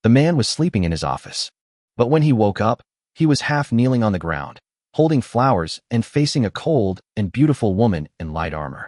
The man was sleeping in his office. But when he woke up, he was half kneeling on the ground, holding flowers and facing a cold and beautiful woman in light armor.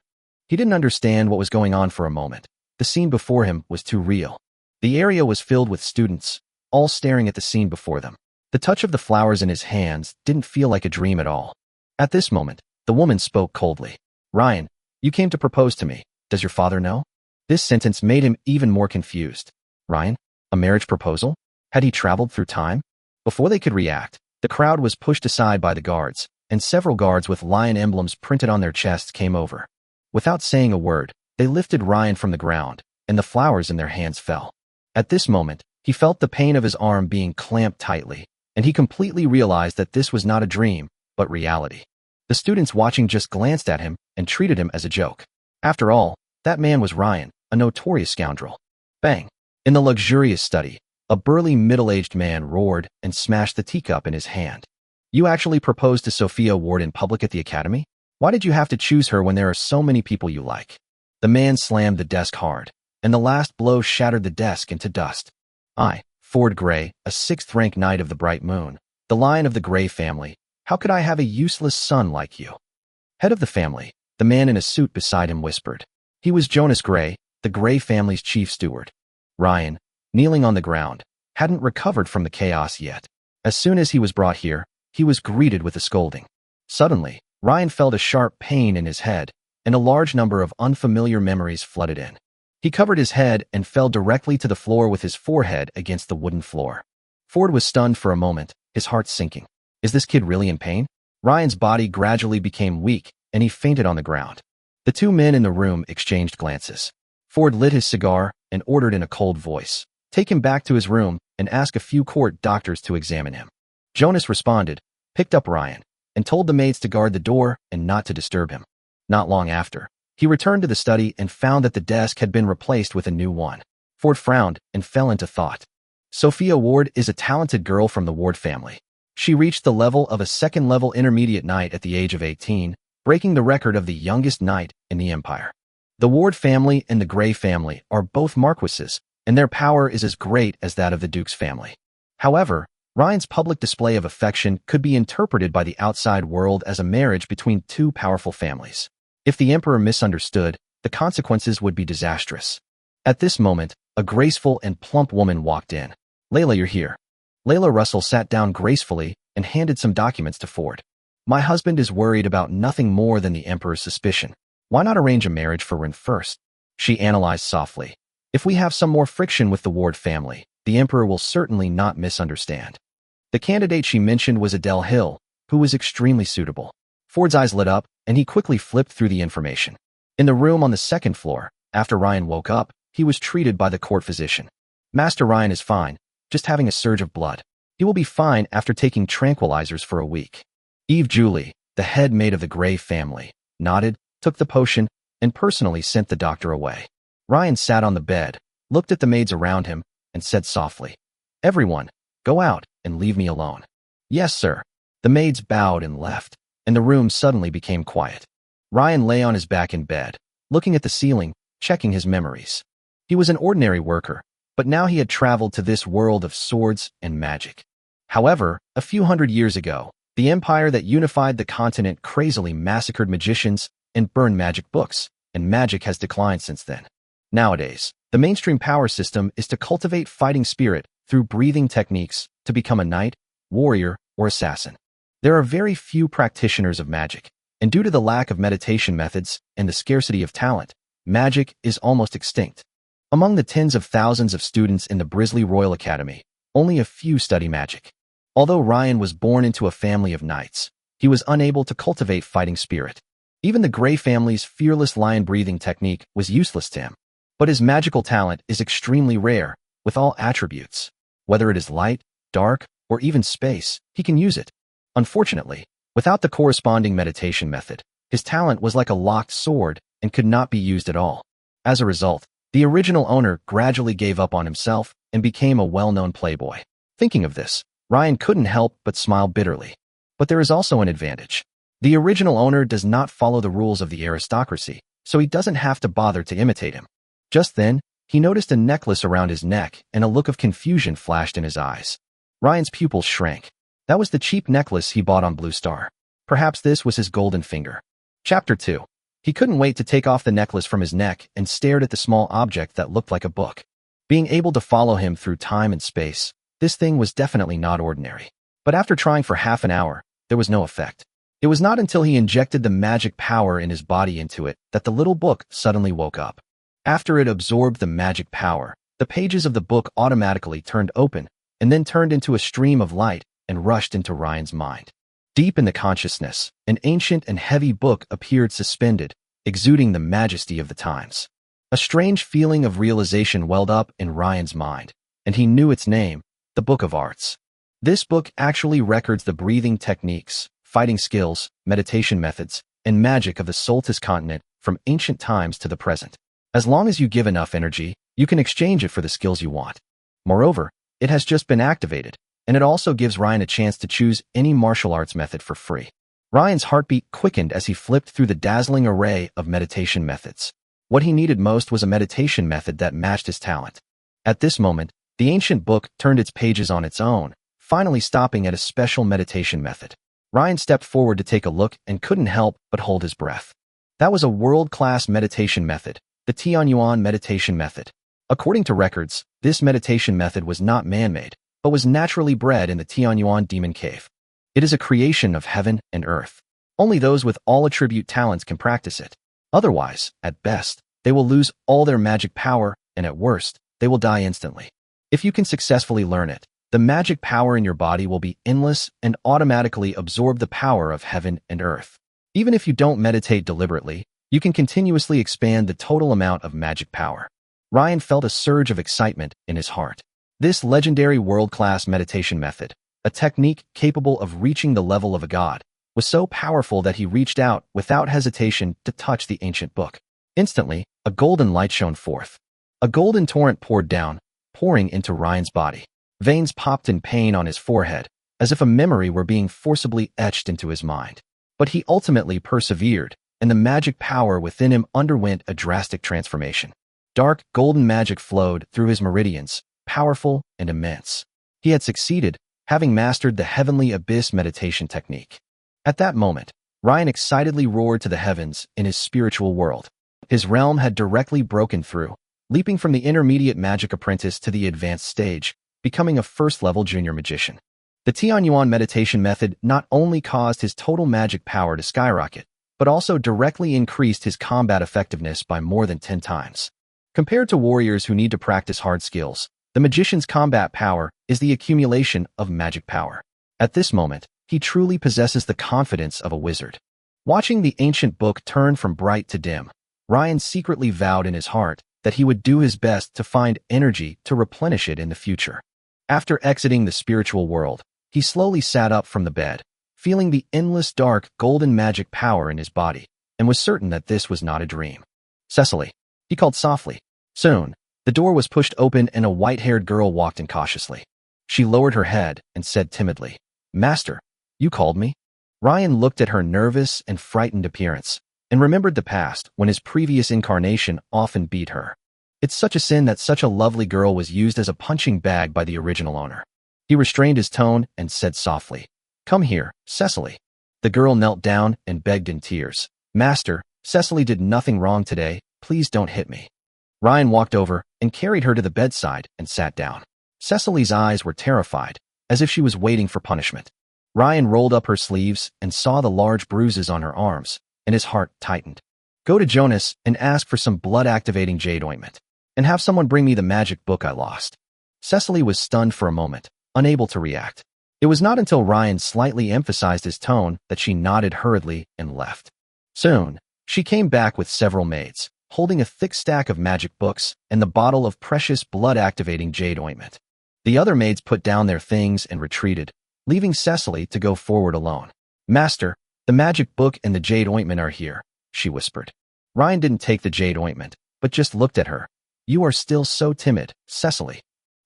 He didn't understand what was going on for a moment. The scene before him was too real. The area was filled with students, all staring at the scene before them. The touch of the flowers in his hands didn't feel like a dream at all. At this moment, the woman spoke coldly. "Ryan, you came to propose to me. Does your father know?" This sentence made him even more confused. Ryan? A marriage proposal? Had he traveled through time? Before they could react, the crowd was pushed aside by the guards, and several guards with lion emblems printed on their chests came over. Without saying a word, they lifted Ryan from the ground, and the flowers in their hands fell. At this moment, he felt the pain of his arm being clamped tightly, and he completely realized that this was not a dream, but reality. The students watching just glanced at him and treated him as a joke. After all, that man was Ryan, a notorious scoundrel. Bang! In the luxurious study, a burly middle-aged man roared and smashed the teacup in his hand. "You actually proposed to Sophia Ward in public at the academy? Why did you have to choose her when there are so many people you like?" The man slammed the desk hard, and the last blow shattered the desk into dust. "I, Ford Gray, a 6th-rank knight of the Bright Moon, the lion of the Gray family, how could I have a useless son like you?" Head of the family, the man in a suit beside him whispered. He was Jonas Gray, the Gray family's chief steward. Ryan, kneeling on the ground, hadn't recovered from the chaos yet. As soon as he was brought here, he was greeted with a scolding. Suddenly, Ryan felt a sharp pain in his head, and a large number of unfamiliar memories flooded in. He covered his head and fell directly to the floor with his forehead against the wooden floor. Ford was stunned for a moment, his heart sinking. Is this kid really in pain? Ryan's body gradually became weak, and he fainted on the ground. The two men in the room exchanged glances. Ford lit his cigar and ordered in a cold voice, "Take him back to his room and ask a few court doctors to examine him." Jonas responded, picked up Ryan, and told the maids to guard the door and not to disturb him. Not long after, he returned to the study and found that the desk had been replaced with a new one. Ford frowned and fell into thought. Sophia Ward is a talented girl from the Ward family. She reached the level of a second-level intermediate knight at the age of 18, breaking the record of the youngest knight in the Empire. The Ward family and the Gray family are both marquises, and their power is as great as that of the Duke's family. However, Ryan's public display of affection could be interpreted by the outside world as a marriage between two powerful families. If the Emperor misunderstood, the consequences would be disastrous. At this moment, a graceful and plump woman walked in. "Layla, you're here." Layla Russell sat down gracefully and handed some documents to Ford. "My husband is worried about nothing more than the Emperor's suspicion. Why not arrange a marriage for Rin first?" She analyzed softly. "If we have some more friction with the Ward family, the Emperor will certainly not misunderstand." The candidate she mentioned was Adele Hill, who was extremely suitable. Ford's eyes lit up, and he quickly flipped through the information. In the room on the second floor, after Ryan woke up, he was treated by the court physician. "Master Ryan is fine, just having a surge of blood. He will be fine after taking tranquilizers for a week." Eve Julie, the head maid of the Gray family, nodded, took the potion, and personally sent the doctor away. Ryan sat on the bed, looked at the maids around him, and said softly, "Everyone, go out and leave me alone." "Yes, sir." The maids bowed and left, and the room suddenly became quiet. Ryan lay on his back in bed, looking at the ceiling, checking his memories. He was an ordinary worker, but now he had traveled to this world of swords and magic. However, a few hundred years ago, the empire that unified the continent crazily massacred magicians and burned magic books, and magic has declined since then. Nowadays, the mainstream power system is to cultivate fighting spirit through breathing techniques to become a knight, warrior, or assassin. There are very few practitioners of magic, and due to the lack of meditation methods and the scarcity of talent, magic is almost extinct. Among the tens of thousands of students in the Brisley Royal Academy, only a few study magic. Although Ryan was born into a family of knights, he was unable to cultivate fighting spirit. Even the Gray family's fearless lion breathing technique was useless to him. But his magical talent is extremely rare, with all attributes. Whether it is light, dark, or even space, he can use it. Unfortunately, without the corresponding meditation method, his talent was like a locked sword and could not be used at all. As a result, the original owner gradually gave up on himself and became a well-known playboy. Thinking of this, Ryan couldn't help but smile bitterly. But there is also an advantage. The original owner does not follow the rules of the aristocracy, so he doesn't have to bother to imitate him. Just then, He noticed a necklace around his neck, and a look of confusion flashed in his eyes. Ryan's pupils shrank. That was the cheap necklace he bought on Blue Star. Perhaps this was his golden finger. Chapter 2. He couldn't wait to take off the necklace from his neck and stared at the small object that looked like a book. Being able to follow him through time and space, this thing was definitely not ordinary. But after trying for half an hour, there was no effect. It was not until he injected the magic power in his body into it that the little book suddenly woke up. After it absorbed the magic power, the pages of the book automatically turned open and then turned into a stream of light and rushed into Ryan's mind. Deep in the consciousness, an ancient and heavy book appeared suspended, exuding the majesty of the times. A strange feeling of realization welled up in Ryan's mind, and he knew its name, the Book of Arts. This book actually records the breathing techniques, fighting skills, meditation methods, and magic of the Soltis continent from ancient times to the present. As long as you give enough energy, you can exchange it for the skills you want. Moreover, it has just been activated, and it also gives Ryan a chance to choose any martial arts method for free. Ryan's heartbeat quickened as he flipped through the dazzling array of meditation methods. What he needed most was a meditation method that matched his talent. At this moment, the ancient book turned its pages on its own, finally stopping at a special meditation method. Ryan stepped forward to take a look and couldn't help but hold his breath. That was a world-class meditation method, the Tianyuan meditation method. According to records, this meditation method was not man-made, but was naturally bred in the Tianyuan demon cave. It is a creation of heaven and earth. Only those with all attribute talents can practice it. Otherwise, at best, they will lose all their magic power, and at worst, they will die instantly. If you can successfully learn it, the magic power in your body will be endless and automatically absorb the power of heaven and earth. Even if you don't meditate deliberately, you can continuously expand the total amount of magic power. Ryan felt a surge of excitement in his heart. This legendary world-class meditation method, a technique capable of reaching the level of a god, was so powerful that he reached out without hesitation to touch the ancient book. Instantly, a golden light shone forth. A golden torrent poured down, pouring into Ryan's body. Veins popped in pain on his forehead, as if a memory were being forcibly etched into his mind. But he ultimately persevered, and the magic power within him underwent a drastic transformation. Dark, golden magic flowed through his meridians, powerful and immense. He had succeeded, having mastered the Heavenly Abyss meditation technique. At that moment, Ryan excitedly roared to the heavens in his spiritual world. His realm had directly broken through, leaping from the intermediate magic apprentice to the advanced stage, becoming a first-level junior magician. The Tianyuan meditation method not only caused his total magic power to skyrocket, but also directly increased his combat effectiveness by more than 10 times. Compared to warriors who need to practice hard skills, the magician's combat power is the accumulation of magic power. At this moment, he truly possesses the confidence of a wizard. Watching the ancient book turn from bright to dim, Ryan secretly vowed in his heart that he would do his best to find energy to replenish it in the future. After exiting the spiritual world, he slowly sat up from the bed, feeling the endless dark golden magic power in his body, and was certain that this was not a dream. "Cecily," he called softly. Soon, the door was pushed open and a white-haired girl walked in cautiously. She lowered her head and said timidly, "Master, you called me?" Ryan looked at her nervous and frightened appearance, and remembered the past when his previous incarnation often beat her. It's such a sin that such a lovely girl was used as a punching bag by the original owner. He restrained his tone and said softly, "Come here, Cecily." The girl knelt down and begged in tears, "Master, Cecily did nothing wrong today, please don't hit me." Ryan walked over and carried her to the bedside and sat down. Cecily's eyes were terrified, as if she was waiting for punishment. Ryan rolled up her sleeves and saw the large bruises on her arms, and his heart tightened. "Go to Jonas and ask for some blood-activating jade ointment, and have someone bring me the magic book I lost." Cecily was stunned for a moment, unable to react. It was not until Ryan slightly emphasized his tone that she nodded hurriedly and left. Soon, she came back with several maids, holding a thick stack of magic books and the bottle of precious blood-activating jade ointment. The other maids put down their things and retreated, leaving Cecily to go forward alone. "Master, the magic book and the jade ointment are here," she whispered. Ryan didn't take the jade ointment, but just looked at her. "You are still so timid, Cecily."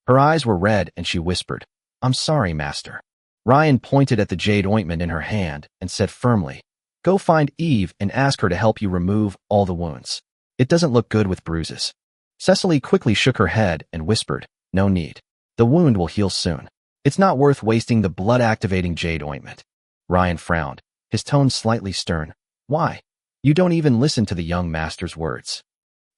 Her eyes were red and she whispered, "I'm sorry, Master." Ryan pointed at the jade ointment in her hand and said firmly, "Go find Eve and ask her to help you remove all the wounds. It doesn't look good with bruises." Cecily quickly shook her head and whispered, "No need. The wound will heal soon. It's not worth wasting the blood-activating jade ointment." Ryan frowned, his tone slightly stern. "Why? You don't even listen to the young master's words."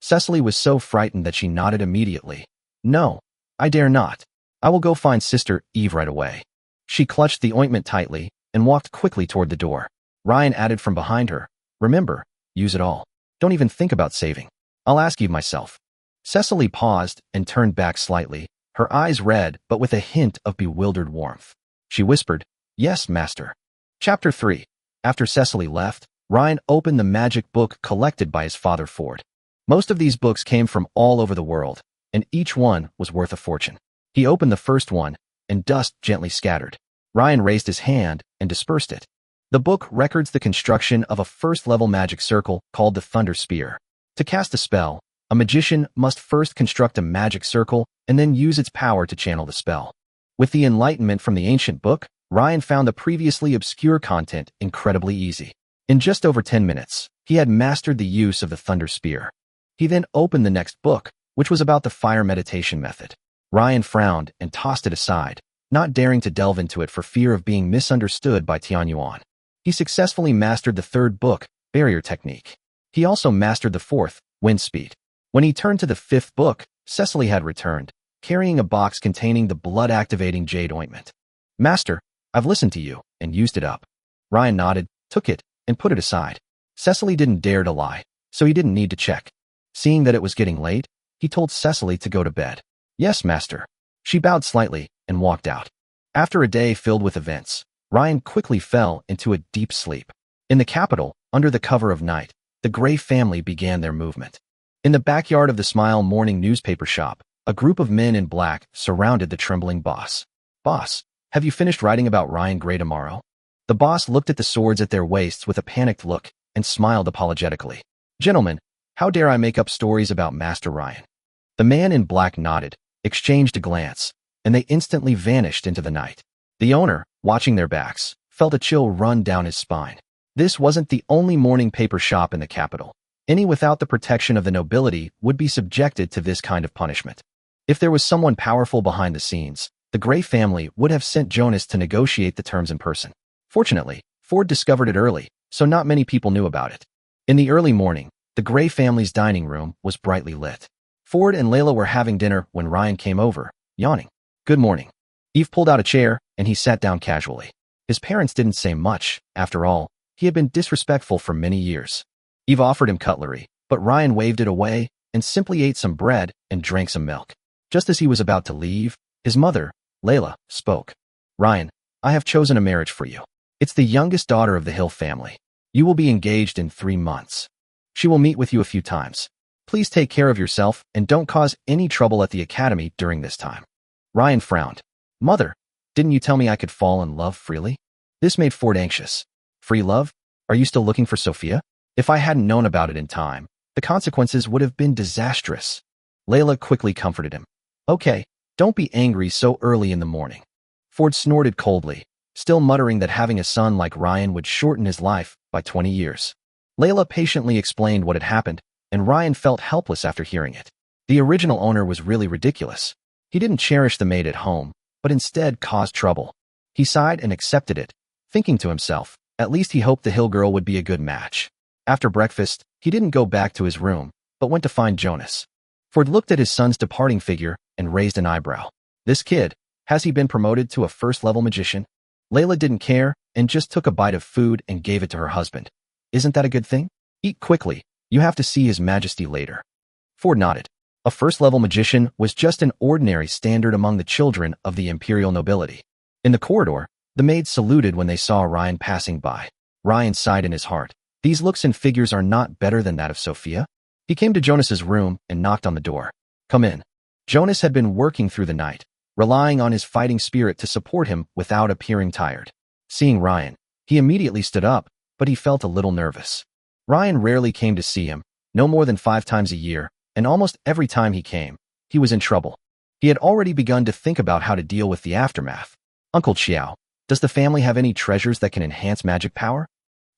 Cecily was so frightened that she nodded immediately. "No, I dare not. I will go find Sister Eve right away." She clutched the ointment tightly and walked quickly toward the door. Ryan added from behind her, "Remember, use it all. Don't even think about saving. I'll ask Eve myself." Cecily paused and turned back slightly, her eyes red but with a hint of bewildered warmth. She whispered, "Yes, Master." Chapter 3. After Cecily left, Ryan opened the magic book collected by his father Ford. Most of these books came from all over the world, and each one was worth a fortune. He opened the first one, and dust gently scattered. Ryan raised his hand and dispersed it. The book records the construction of a first-level magic circle called the Thunder Spear. To cast a spell, a magician must first construct a magic circle and then use its power to channel the spell. With the enlightenment from the ancient book, Ryan found the previously obscure content incredibly easy. In just over 10 minutes, he had mastered the use of the Thunder Spear. He then opened the next book, which was about the fire meditation method. Ryan frowned and tossed it aside, not daring to delve into it for fear of being misunderstood by Tianyuan. He successfully mastered the third book, Barrier Technique. He also mastered the fourth, Wind Speed. When he turned to the fifth book, Cecily had returned, carrying a box containing the blood-activating jade ointment. "Master, I've listened to you and used it up." Ryan nodded, took it, and put it aside. Cecily didn't dare to lie, so he didn't need to check. Seeing that it was getting late, he told Cecily to go to bed. "Yes, Master." She bowed slightly and walked out. After a day filled with events, Ryan quickly fell into a deep sleep. In the capital, under the cover of night, the Gray family began their movement. In the backyard of the Smile morning newspaper shop, a group of men in black surrounded the trembling boss. "Boss, have you finished writing about Ryan Gray tomorrow?" The boss looked at the swords at their waists with a panicked look and smiled apologetically. "Gentlemen, how dare I make up stories about Master Ryan?" The man in black nodded, exchanged a glance, and they instantly vanished into the night. The owner, watching their backs, felt a chill run down his spine. This wasn't the only morning paper shop in the capital. Any without the protection of the nobility would be subjected to this kind of punishment. If there was someone powerful behind the scenes, the Gray family would have sent Jonas to negotiate the terms in person. Fortunately, Ford discovered it early, so not many people knew about it. In the early morning, the Gray family's dining room was brightly lit. Ford and Layla were having dinner when Ryan came over, yawning. "Good morning." Eve pulled out a chair, and he sat down casually. His parents didn't say much. After all, he had been disrespectful for many years. Eve offered him cutlery, but Ryan waved it away and simply ate some bread and drank some milk. Just as he was about to leave, his mother, Layla, spoke. "Ryan, I have chosen a marriage for you. It's the youngest daughter of the Hill family. You will be engaged in 3 months. She will meet with you a few times. Please take care of yourself and don't cause any trouble at the academy during this time." Ryan frowned. "Mother, didn't you tell me I could fall in love freely?" This made Ford anxious. "Free love? Are you still looking for Sophia?" "If I hadn't known about it in time, the consequences would have been disastrous." Layla quickly comforted him. "Okay, don't be angry so early in the morning." Ford snorted coldly, still muttering that having a son like Ryan would shorten his life by 20 years. Layla patiently explained what had happened, and Ryan felt helpless after hearing it. The original owner was really ridiculous. He didn't cherish the maid at home, but instead caused trouble. He sighed and accepted it, thinking to himself, at least he hoped the Hill girl would be a good match. After breakfast, he didn't go back to his room, but went to find Jonas. Ford looked at his son's departing figure and raised an eyebrow. "This kid, has he been promoted to a first-level magician?" Layla didn't care and just took a bite of food and gave it to her husband. "Isn't that a good thing? Eat quickly. You have to see His Majesty later." Ford nodded. A first-level magician was just an ordinary standard among the children of the imperial nobility. In the corridor, the maids saluted when they saw Ryan passing by. Ryan sighed in his heart. These looks and figures are not better than that of Sophia. He came to Jonas's room and knocked on the door. "Come in." Jonas had been working through the night, relying on his fighting spirit to support him without appearing tired. Seeing Ryan, he immediately stood up, but he felt a little nervous. Ryan rarely came to see him, no more than 5 times a year, and almost every time he came, he was in trouble. He had already begun to think about how to deal with the aftermath. "Uncle Chiao, does the family have any treasures that can enhance magic power?"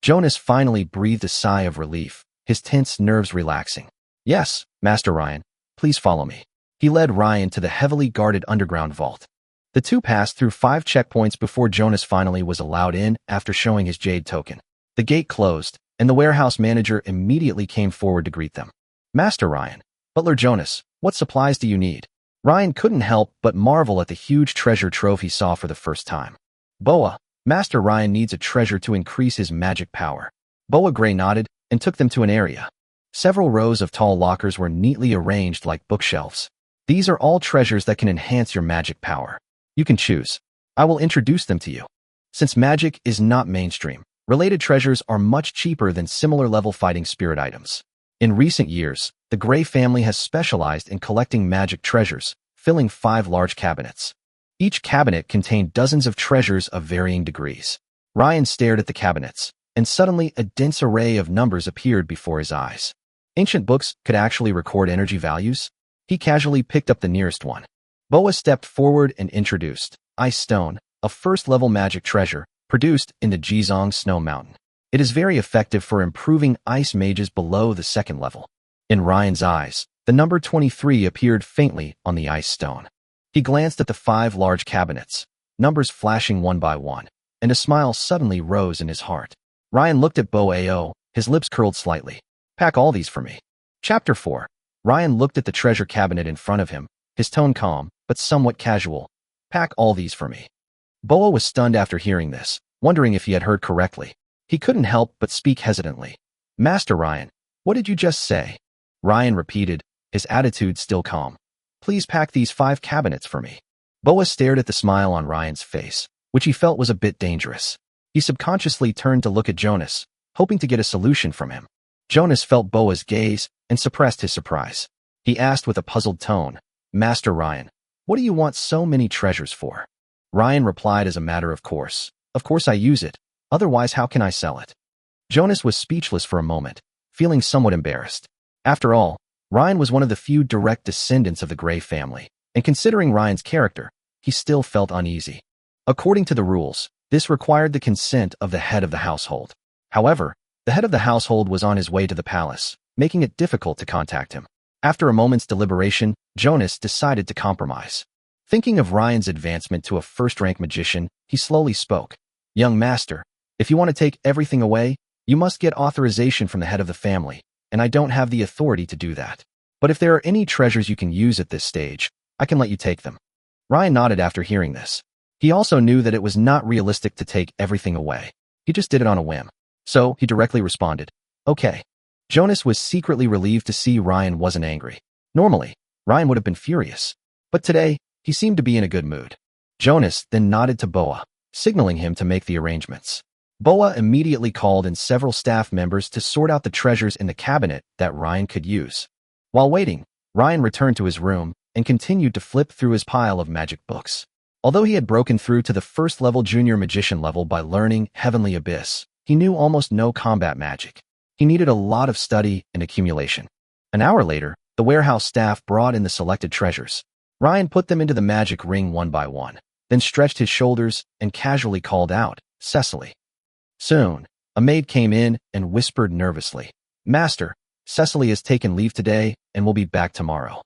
Jonas finally breathed a sigh of relief, his tense nerves relaxing. "Yes, Master Ryan, Please follow me. He led Ryan to the heavily guarded underground vault. The two passed through 5 checkpoints before Jonas finally was allowed in after showing his jade token. The gate closed, and the warehouse manager immediately came forward to greet them. Master Ryan, Butler Jonas, what supplies do you need? Ryan couldn't help but marvel at the huge treasure trove he saw for the first time. Boa, Master Ryan needs a treasure to increase his magic power. Boa Gray nodded and took them to an area. Several rows of tall lockers were neatly arranged like bookshelves. These are all treasures that can enhance your magic power. You can choose. I will introduce them to you. Since magic is not mainstream, related treasures are much cheaper than similar level fighting spirit items. In recent years, the Gray family has specialized in collecting magic treasures, filling 5 large cabinets. Each cabinet contained dozens of treasures of varying degrees. Ryan stared at the cabinets, and suddenly a dense array of numbers appeared before his eyes. Ancient books could actually record energy values. He casually picked up the nearest one. Boa stepped forward and introduced Ice Stone, a first-level magic treasure produced in the Jizong Snow Mountain. It is very effective for improving ice mages below the 2nd level. In Ryan's eyes, the number 23 appeared faintly on the ice stone. He glanced at the 5 large cabinets, numbers flashing one by one, and a smile suddenly rose in his heart. Ryan looked at Boao, his lips curled slightly. Pack all these for me. Chapter 4. Ryan looked at the treasure cabinet in front of him, his tone calm, but somewhat casual. Pack all these for me. Boa was stunned after hearing this, wondering if he had heard correctly. He couldn't help but speak hesitantly. Master Ryan, what did you just say? Ryan repeated, his attitude still calm. Please pack these 5 cabinets for me. Boa stared at the smile on Ryan's face, which he felt was a bit dangerous. He subconsciously turned to look at Jonas, hoping to get a solution from him. Jonas felt Boa's gaze and suppressed his surprise. He asked with a puzzled tone, Master Ryan, what do you want so many treasures for? Ryan replied as a matter of course. Of course I use it. Otherwise, how can I sell it? Jonas was speechless for a moment, feeling somewhat embarrassed. After all, Ryan was one of the few direct descendants of the Gray family, and considering Ryan's character, he still felt uneasy. According to the rules, this required the consent of the head of the household. However, the head of the household was on his way to the palace, making it difficult to contact him. After a moment's deliberation, Jonas decided to compromise. Thinking of Ryan's advancement to a first-rank magician, he slowly spoke. Young master, if you want to take everything away, you must get authorization from the head of the family, and I don't have the authority to do that. But if there are any treasures you can use at this stage, I can let you take them. Ryan nodded after hearing this. He also knew that it was not realistic to take everything away. He just did it on a whim. So, he directly responded, okay. Jonas was secretly relieved to see Ryan wasn't angry. Normally, Ryan would have been furious. But today, he seemed to be in a good mood. Jonas then nodded to Boa, signaling him to make the arrangements. Boa immediately called in several staff members to sort out the treasures in the cabinet that Ryan could use. While waiting, Ryan returned to his room and continued to flip through his pile of magic books. Although he had broken through to the first-level junior magician level by learning Heavenly Abyss, he knew almost no combat magic. He needed a lot of study and accumulation. An hour later, the warehouse staff brought in the selected treasures. Ryan put them into the magic ring one by one, then stretched his shoulders and casually called out, Cecily. Soon, a maid came in and whispered nervously, Master, Cecily has taken leave today and will be back tomorrow.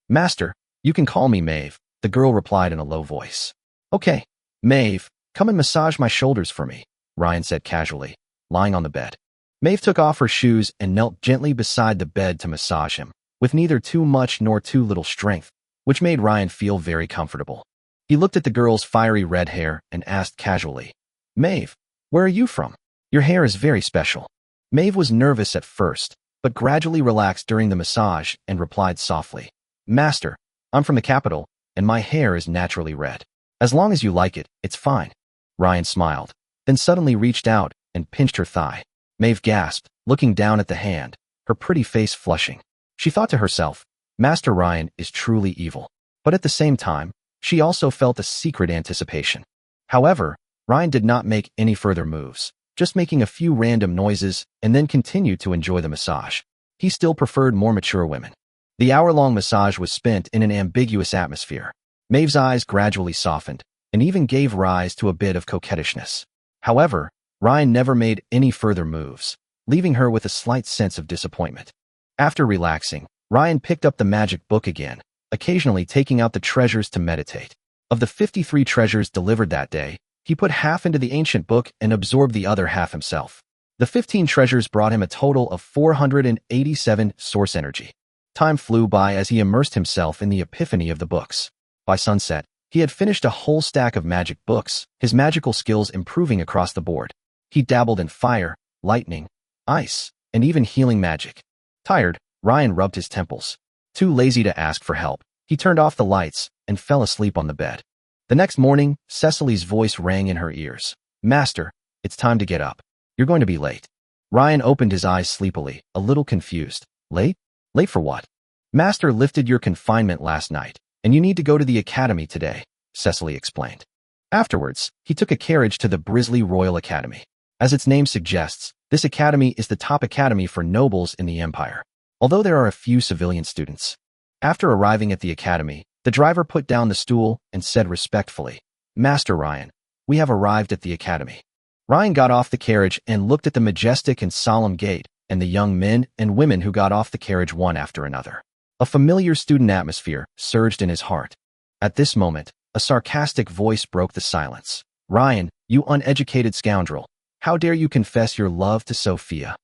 Master, you can call me Maeve, the girl replied in a low voice. Okay, Maeve, come and massage my shoulders for me, Ryan said casually, lying on the bed. Maeve took off her shoes and knelt gently beside the bed to massage him, with neither too much nor too little strength, which made Ryan feel very comfortable. He looked at the girl's fiery red hair and asked casually, Maeve, where are you from? Your hair is very special. Maeve was nervous at first, but gradually relaxed during the massage and replied softly, Master, I'm from the capital, and my hair is naturally red. As long as you like it, it's fine. Ryan smiled, then suddenly reached out and pinched her thigh. Maeve gasped, looking down at the hand, her pretty face flushing. She thought to herself, Master Ryan is truly evil. But at the same time, she also felt a secret anticipation. However, Ryan did not make any further moves, just making a few random noises and then continued to enjoy the massage. He still preferred more mature women. The hour-long massage was spent in an ambiguous atmosphere. Maeve's eyes gradually softened and even gave rise to a bit of coquettishness. However, Ryan never made any further moves, leaving her with a slight sense of disappointment. After relaxing, Ryan picked up the magic book again, occasionally taking out the treasures to meditate. Of the 53 treasures delivered that day, he put half into the ancient book and absorbed the other half himself. The 15 treasures brought him a total of 487 source energy. Time flew by as he immersed himself in the epiphany of the books. By sunset, he had finished a whole stack of magic books, his magical skills improving across the board. He dabbled in fire, lightning, ice, and even healing magic. Tired, Ryan rubbed his temples. Too lazy to ask for help, he turned off the lights and fell asleep on the bed. The next morning, Cecily's voice rang in her ears. "Master, it's time to get up. You're going to be late." Ryan opened his eyes sleepily, a little confused. "Late? Late for what?" "Master lifted your confinement last night, and you need to go to the academy today," Cecily explained. Afterwards, he took a carriage to the Brisley Royal Academy. As its name suggests, this academy is the top academy for nobles in the Empire, although there are a few civilian students. After arriving at the academy, the driver put down the stool and said respectfully, "Master Ryan, we have arrived at the academy." Ryan got off the carriage and looked at the majestic and solemn gate and the young men and women who got off the carriage one after another. A familiar student atmosphere surged in his heart. At this moment, a sarcastic voice broke the silence. "Ryan, you uneducated scoundrel, how dare you confess your love to Sophia?"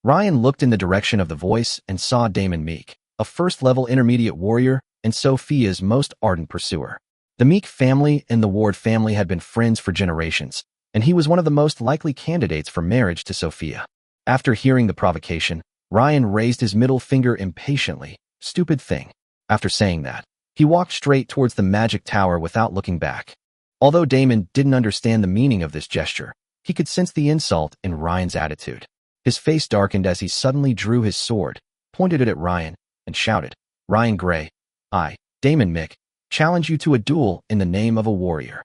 Ryan looked in the direction of the voice and saw Damon Meek, a first-level intermediate warrior and Sophia's most ardent pursuer. The Meek family and the Ward family had been friends for generations, and he was one of the most likely candidates for marriage to Sophia. After hearing the provocation, Ryan raised his middle finger impatiently. "Stupid thing." After saying that, he walked straight towards the magic tower without looking back. Although Damon didn't understand the meaning of this gesture, he could sense the insult in Ryan's attitude. His face darkened as he suddenly drew his sword, pointed it at Ryan, and shouted, "Ryan Gray, I, Damon Mick, challenge you to a duel in the name of a warrior."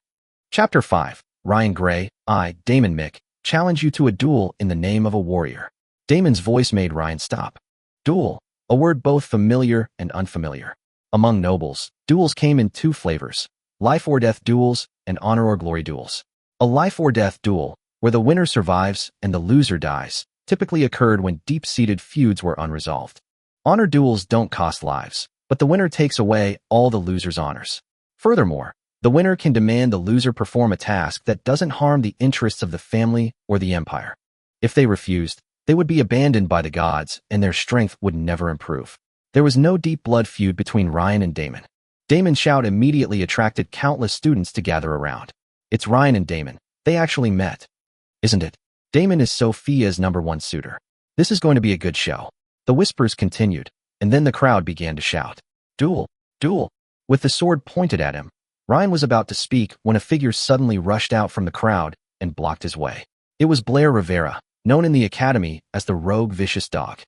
Chapter 5. Ryan Gray, I, Damon Mick, challenge you to a duel in the name of a warrior. Damon's voice made Ryan stop. Duel, a word both familiar and unfamiliar. Among nobles, duels came in two flavors: life or death duels and honor or glory duels. A life or death duel, where the winner survives and the loser dies, typically occurred when deep-seated feuds were unresolved. Honor duels don't cost lives, but the winner takes away all the loser's honors. Furthermore, the winner can demand the loser perform a task that doesn't harm the interests of the family or the empire. If they refused, they would be abandoned by the gods and their strength would never improve. There was no deep blood feud between Ryan and Damon. Damon's shout immediately attracted countless students to gather around. "It's Ryan and Damon. They actually met. Isn't it? Damon is Sophia's #1 suitor. This is going to be a good show." The whispers continued, and then the crowd began to shout, "Duel! Duel!" With the sword pointed at him, Ryan was about to speak when a figure suddenly rushed out from the crowd and blocked his way. It was Blair Rivera, known in the academy as the Rogue Vicious Dog.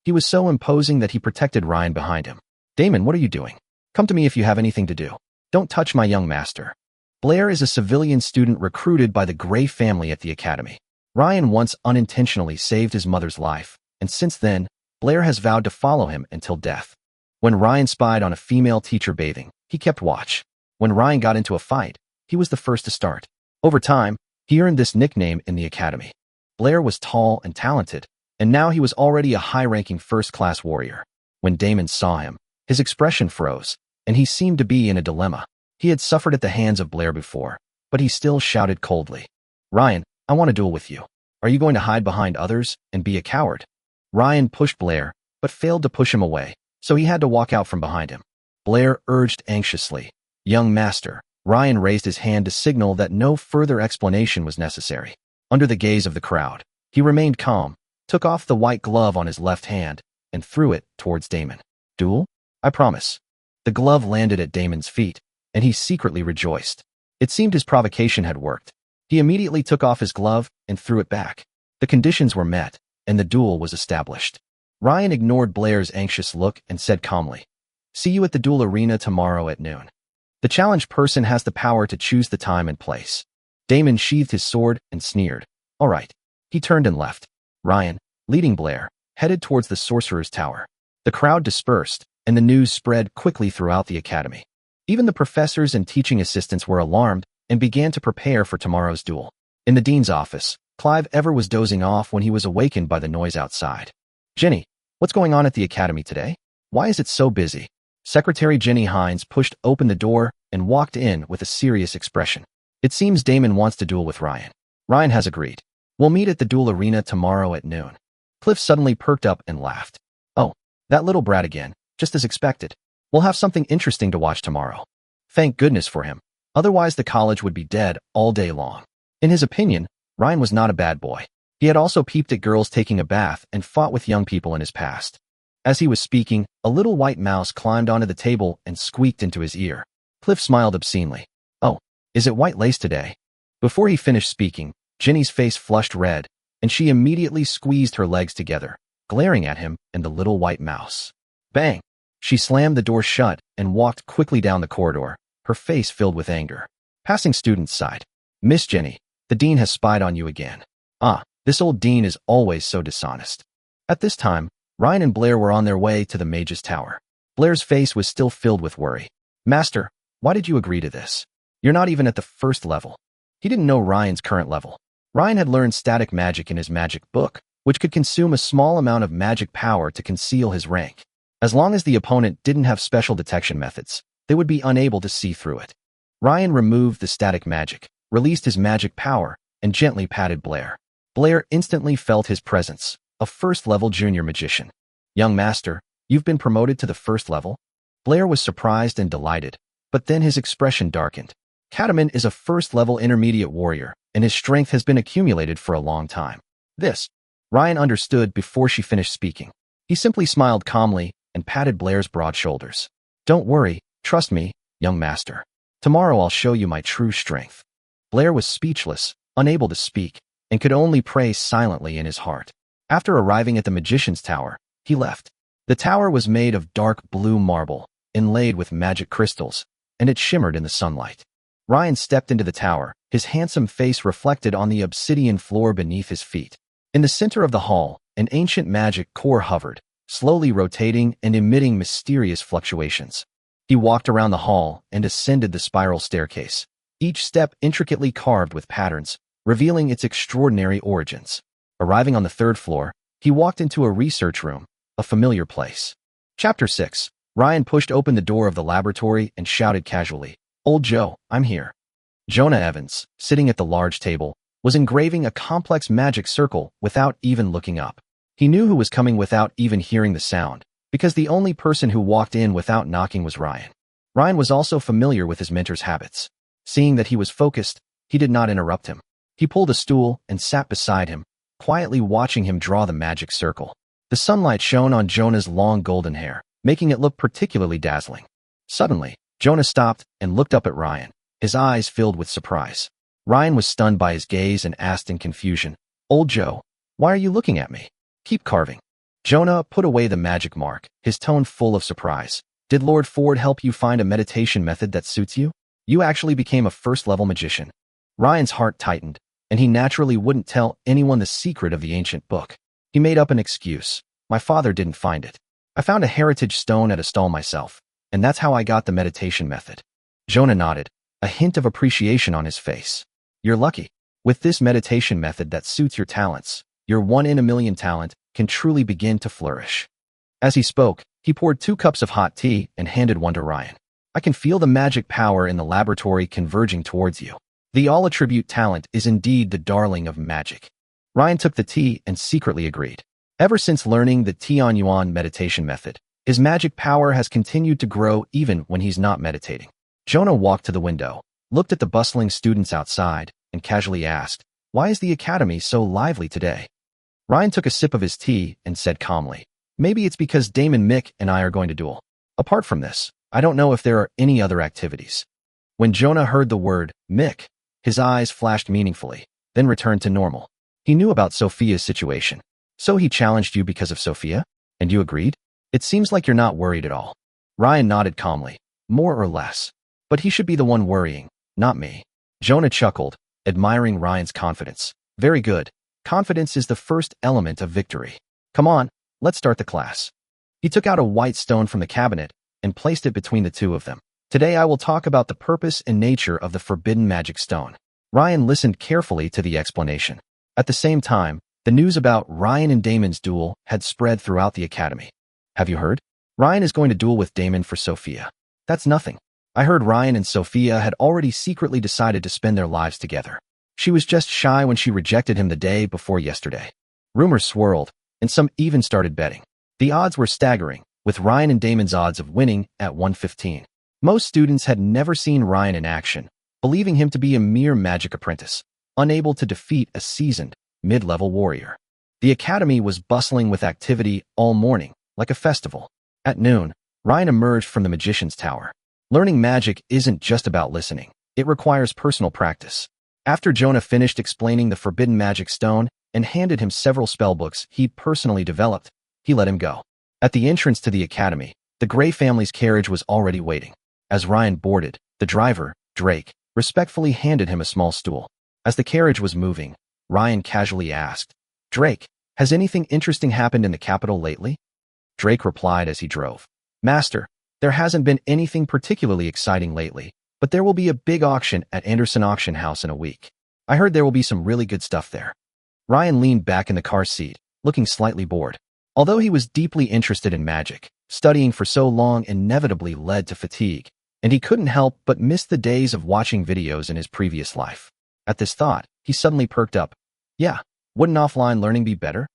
He was so imposing that he protected Ryan behind him. "Damon, what are you doing? Come to me if you have anything to do. Don't touch my young master." Blair is a civilian student recruited by the Gray family at the academy. Ryan once unintentionally saved his mother's life, and since then, Blair has vowed to follow him until death. When Ryan spied on a female teacher bathing, he kept watch. When Ryan got into a fight, he was the first to start. Over time, he earned this nickname in the academy. Blair was tall and talented, and now he was already a high-ranking first-class warrior. When Damon saw him, his expression froze, and he seemed to be in a dilemma. He had suffered at the hands of Blair before, but he still shouted coldly, "Ryan, I want to duel with you. Are you going to hide behind others and be a coward?" Ryan pushed Blair, but failed to push him away, so he had to walk out from behind him. Blair urged anxiously, "Young master." Ryan raised his hand to signal that no further explanation was necessary. Under the gaze of the crowd, he remained calm, took off the white glove on his left hand, and threw it towards Damon. "Duel? I promise." The glove landed at Damon's feet, and he secretly rejoiced. It seemed his provocation had worked. He immediately took off his glove and threw it back. The conditions were met, and the duel was established. Ryan ignored Blair's anxious look and said calmly, "See you at the duel arena tomorrow at noon. The challenged person has the power to choose the time and place." Damon sheathed his sword and sneered. "All right." He turned and left. Ryan, leading Blair, headed towards the sorcerer's tower. The crowd dispersed, and the news spread quickly throughout the academy. Even the professors and teaching assistants were alarmed and began to prepare for tomorrow's duel. In the dean's office, Clive Ever was dozing off when he was awakened by the noise outside. "Jenny, what's going on at the academy today?" Why is it so busy? Secretary Jenny Hines pushed open the door and walked in with a serious expression. It seems Damon wants to duel with Ryan. Ryan has agreed. We'll meet at the duel arena tomorrow at noon. Cliff suddenly perked up and laughed. Oh, that little brat again, just as expected. We'll have something interesting to watch tomorrow. Thank goodness for him. Otherwise the college would be dead all day long. In his opinion, Ryan was not a bad boy. He had also peeped at girls taking a bath and fought with young people in his past. As he was speaking, a little white mouse climbed onto the table and squeaked into his ear. Cliff smiled obscenely. Oh, is it white lace today? Before he finished speaking, Jenny's face flushed red, and she immediately squeezed her legs together, glaring at him and the little white mouse. Bang! She slammed the door shut and walked quickly down the corridor, her face filled with anger. Passing students sighed. Miss Jenny, the dean has spied on you again. Ah, this old dean is always so dishonest. At this time, Ryan and Blair were on their way to the mage's tower. Blair's face was still filled with worry. Master, why did you agree to this? You're not even at the first level. He didn't know Ryan's current level. Ryan had learned static magic in his magic book, which could consume a small amount of magic power to conceal his rank. As long as the opponent didn't have special detection methods, they would be unable to see through it. Ryan removed the static magic, released his magic power, and gently patted Blair. Blair instantly felt his presence, a first-level junior magician. Young master, you've been promoted to the first level? Blair was surprised and delighted, but then his expression darkened. Cataman is a first-level intermediate warrior, and his strength has been accumulated for a long time. This, Ryan understood before she finished speaking. He simply smiled calmly and patted Blair's broad shoulders. Don't worry, trust me, young master. Tomorrow I'll show you my true strength. Blair was speechless, unable to speak, and could only pray silently in his heart. After arriving at the magician's tower, he left. The tower was made of dark blue marble, inlaid with magic crystals, and it shimmered in the sunlight. Ryan stepped into the tower, his handsome face reflected on the obsidian floor beneath his feet. In the center of the hall, an ancient magic core hovered, slowly rotating and emitting mysterious fluctuations. He walked around the hall and ascended the spiral staircase, each step intricately carved with patterns, revealing its extraordinary origins. Arriving on the third floor, he walked into a research room, a familiar place. Chapter 6. Ryan pushed open the door of the laboratory and shouted casually, Old Joe, I'm here. Jonah Evans, sitting at the large table, was engraving a complex magic circle without even looking up. He knew who was coming without even hearing the sound, because the only person who walked in without knocking was Ryan. Ryan was also familiar with his mentor's habits. Seeing that he was focused, he did not interrupt him. He pulled a stool and sat beside him, quietly watching him draw the magic circle. The sunlight shone on Jonah's long golden hair, making it look particularly dazzling. Suddenly, Jonah stopped and looked up at Ryan, his eyes filled with surprise. Ryan was stunned by his gaze and asked in confusion, Old Joe, why are you looking at me? Keep carving. Jonah put away the magic mark, his tone full of surprise. Did Lord Ford help you find a meditation method that suits you? You actually became a first-level magician. Ryan's heart tightened, and he naturally wouldn't tell anyone the secret of the ancient book. He made up an excuse. My father didn't find it. I found a heritage stone at a stall myself, and that's how I got the meditation method. Jonah nodded, a hint of appreciation on his face. You're lucky. With this meditation method that suits your talents, your 1-in-a-million talent can truly begin to flourish. As he spoke, he poured 2 cups of hot tea and handed one to Ryan. I can feel the magic power in the laboratory converging towards you. The all-attribute talent is indeed the darling of magic. Ryan took the tea and secretly agreed. Ever since learning the Tian Yuan meditation method, his magic power has continued to grow even when he's not meditating. Jonah walked to the window, looked at the bustling students outside, and casually asked, Why is the academy so lively today? Ryan took a sip of his tea and said calmly, Maybe it's because Damon Mick and I are going to duel. Apart from this, I don't know if there are any other activities. When Jonah heard the word Mick, his eyes flashed meaningfully, then returned to normal. He knew about Sophia's situation. So he challenged you because of Sophia? And you agreed? It seems like you're not worried at all. Ryan nodded calmly, more or less. But he should be the one worrying, not me. Jonah chuckled, admiring Ryan's confidence. Very good. Confidence is the first element of victory. Come on, let's start the class. He took out a white stone from the cabinet and placed it between the two of them. Today I will talk about the purpose and nature of the forbidden magic stone. Ryan listened carefully to the explanation. At the same time, the news about Ryan and Damon's duel had spread throughout the academy. Have you heard? Ryan is going to duel with Damon for Sophia. That's nothing. I heard Ryan and Sophia had already secretly decided to spend their lives together. She was just shy when she rejected him the day before yesterday. Rumors swirled, and some even started betting. The odds were staggering, with Ryan and Damon's odds of winning at 115. Most students had never seen Ryan in action, believing him to be a mere magic apprentice, unable to defeat a seasoned, mid-level warrior. The academy was bustling with activity all morning, like a festival. At noon, Ryan emerged from the magician's tower. Learning magic isn't just about listening. It requires personal practice. After Jonah finished explaining the forbidden magic stone and handed him several spellbooks he'd personally developed, he let him go. At the entrance to the academy, the Gray family's carriage was already waiting. As Ryan boarded, the driver, Drake, respectfully handed him a small stool. As the carriage was moving, Ryan casually asked, "Drake, has anything interesting happened in the capital lately?" Drake replied as he drove, "Master, there hasn't been anything particularly exciting lately, but there will be a big auction at Anderson Auction House in a week. I heard there will be some really good stuff there." Ryan leaned back in the car seat, looking slightly bored. Although he was deeply interested in magic, studying for so long inevitably led to fatigue, and he couldn't help but miss the days of watching videos in his previous life. At this thought, he suddenly perked up. Yeah, wouldn't offline learning be better?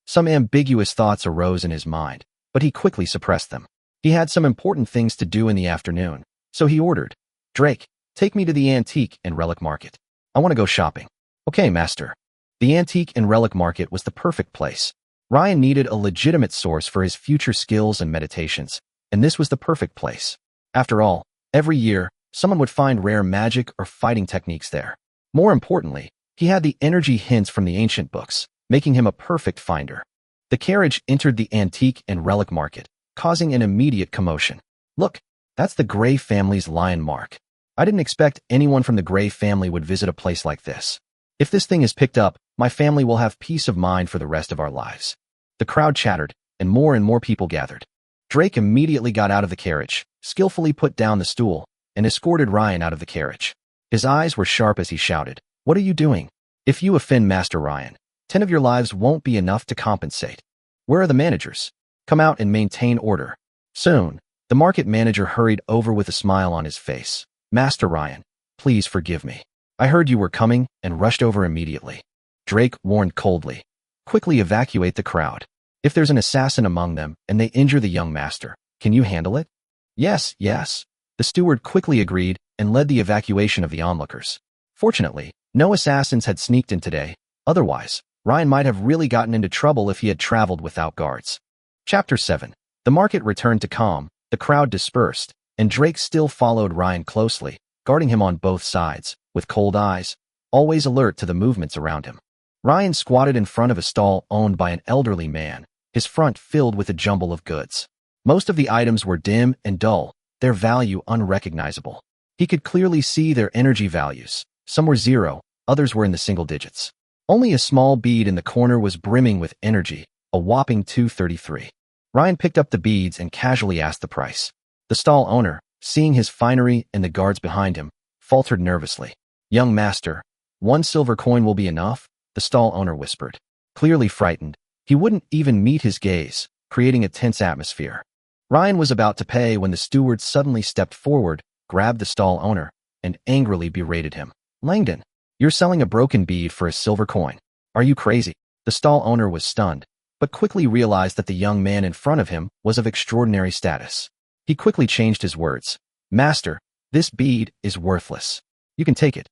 Some ambiguous thoughts arose in his mind, but he quickly suppressed them. He had some important things to do in the afternoon, so he ordered, "Drake, take me to the antique and relic market. I want to go shopping." "Okay, master." The antique and relic market was the perfect place. Ryan needed a legitimate source for his future skills and meditations, and this was the perfect place. After all, every year, someone would find rare magic or fighting techniques there. More importantly, he had the energy hints from the ancient books, making him a perfect finder. The carriage entered the antique and relic market, causing an immediate commotion. "Look, that's the Gray family's lion mark. I didn't expect anyone from the Gray family would visit a place like this. If this thing is picked up, my family will have peace of mind for the rest of our lives." The crowd chattered, and more people gathered. Drake immediately got out of the carriage, skillfully put down the stool, and escorted Ryan out of the carriage. His eyes were sharp as he shouted, "What are you doing? If you offend Master Ryan, 10 of your lives won't be enough to compensate. Where are the managers? Come out and maintain order." Soon, the market manager hurried over with a smile on his face. "Master Ryan, please forgive me. I heard you were coming and rushed over immediately." Drake warned coldly, "Quickly evacuate the crowd. If there's an assassin among them and they injure the young master, can you handle it?" Yes. The steward quickly agreed and led the evacuation of the onlookers. Fortunately, no assassins had sneaked in today. Otherwise, Ryan might have really gotten into trouble if he had traveled without guards. Chapter 7. The market returned to calm, the crowd dispersed, and Drake still followed Ryan closely, guarding him on both sides, with cold eyes, always alert to the movements around him. Ryan squatted in front of a stall owned by an elderly man, his front filled with a jumble of goods. Most of the items were dim and dull, their value unrecognizable. He could clearly see their energy values. Some were 0, others were in the single digits. Only a small bead in the corner was brimming with energy, a whopping 233. Ryan picked up the beads and casually asked the price. The stall owner, seeing his finery and the guards behind him, faltered nervously. "Young master, 1 silver coin will be enough," the stall owner whispered. Clearly frightened, he wouldn't even meet his gaze, creating a tense atmosphere. Ryan was about to pay when the steward suddenly stepped forward, grabbed the stall owner, and angrily berated him. "Langdon, you're selling a broken bead for a silver coin. Are you crazy?" The stall owner was stunned, but quickly realized that the young man in front of him was of extraordinary status. He quickly changed his words. "Master, this bead is worthless. You can take it."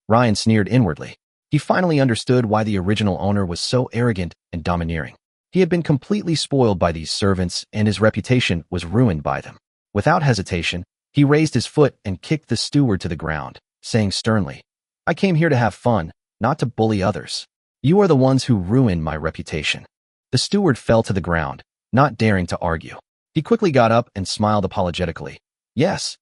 Ryan sneered inwardly. He finally understood why the original owner was so arrogant and domineering. He had been completely spoiled by these servants, and his reputation was ruined by them. Without hesitation, he raised his foot and kicked the steward to the ground, saying sternly, "I came here to have fun, not to bully others. You are the ones who ruined my reputation." The steward fell to the ground, not daring to argue. He quickly got up and smiled apologetically. Yes,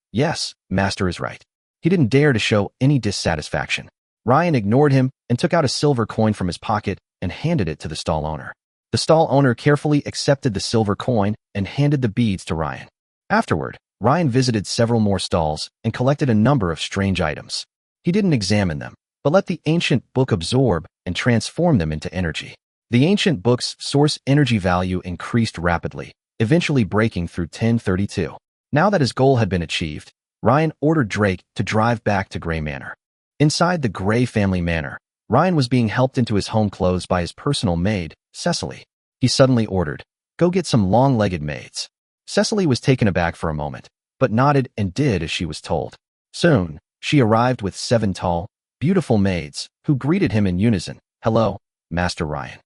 master is right." He didn't dare to show any dissatisfaction. Ryan ignored him and took out a silver coin from his pocket and handed it to the stall owner. The stall owner carefully accepted the silver coin and handed the beads to Ryan. Afterward, Ryan visited several more stalls and collected a number of strange items. He didn't examine them, but let the ancient book absorb and transform them into energy. The ancient book's source energy value increased rapidly, eventually breaking through 1032. Now that his goal had been achieved, Ryan ordered Drake to drive back to Grey Manor. Inside the Grey family manor, Ryan was being helped into his home clothes by his personal maid, Cecily. He suddenly ordered, "Go get some long-legged maids." Cecily was taken aback for a moment, but nodded and did as she was told. Soon, she arrived with 7 tall, beautiful maids, who greeted him in unison. "Hello, Master Ryan."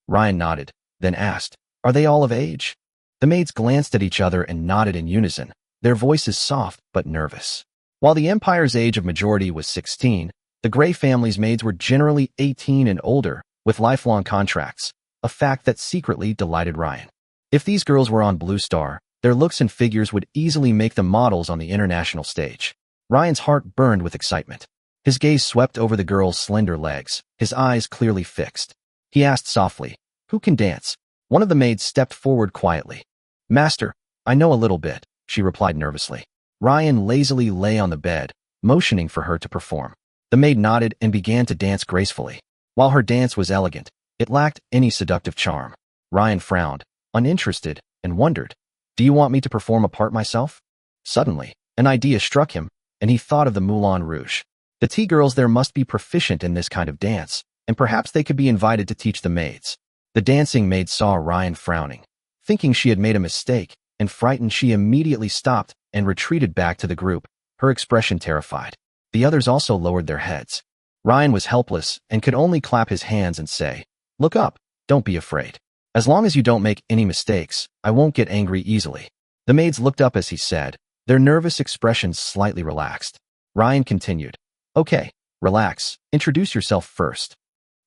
Ryan nodded, then asked, "Are they all of age?" The maids glanced at each other and nodded in unison, their voices soft but nervous. While the Empire's age of majority was 16, the Grey family's maids were generally 18 and older, with lifelong contracts, a fact that secretly delighted Ryan. If these girls were on Blue Star, their looks and figures would easily make them models on the international stage. Ryan's heart burned with excitement. His gaze swept over the girls' slender legs, his eyes clearly fixed. He asked softly, "Who can dance?" One of the maids stepped forward quietly. "Master, I know a little bit," she replied nervously. Ryan lazily lay on the bed, motioning for her to perform. The maid nodded and began to dance gracefully. While her dance was elegant, it lacked any seductive charm. Ryan frowned, uninterested, and wondered, "Do you want me to perform a part myself?" Suddenly, an idea struck him, and he thought of the Moulin Rouge. The tea girls there must be proficient in this kind of dance, and perhaps they could be invited to teach the maids. The dancing maid saw Ryan frowning. Thinking she had made a mistake, and frightened, she immediately stopped and retreated back to the group, her expression terrified. The others also lowered their heads. Ryan was helpless and could only clap his hands and say, "Look up, don't be afraid. As long as you don't make any mistakes, I won't get angry easily." The maids looked up as he said, their nervous expressions slightly relaxed. Ryan continued, "Okay, relax, introduce yourself first."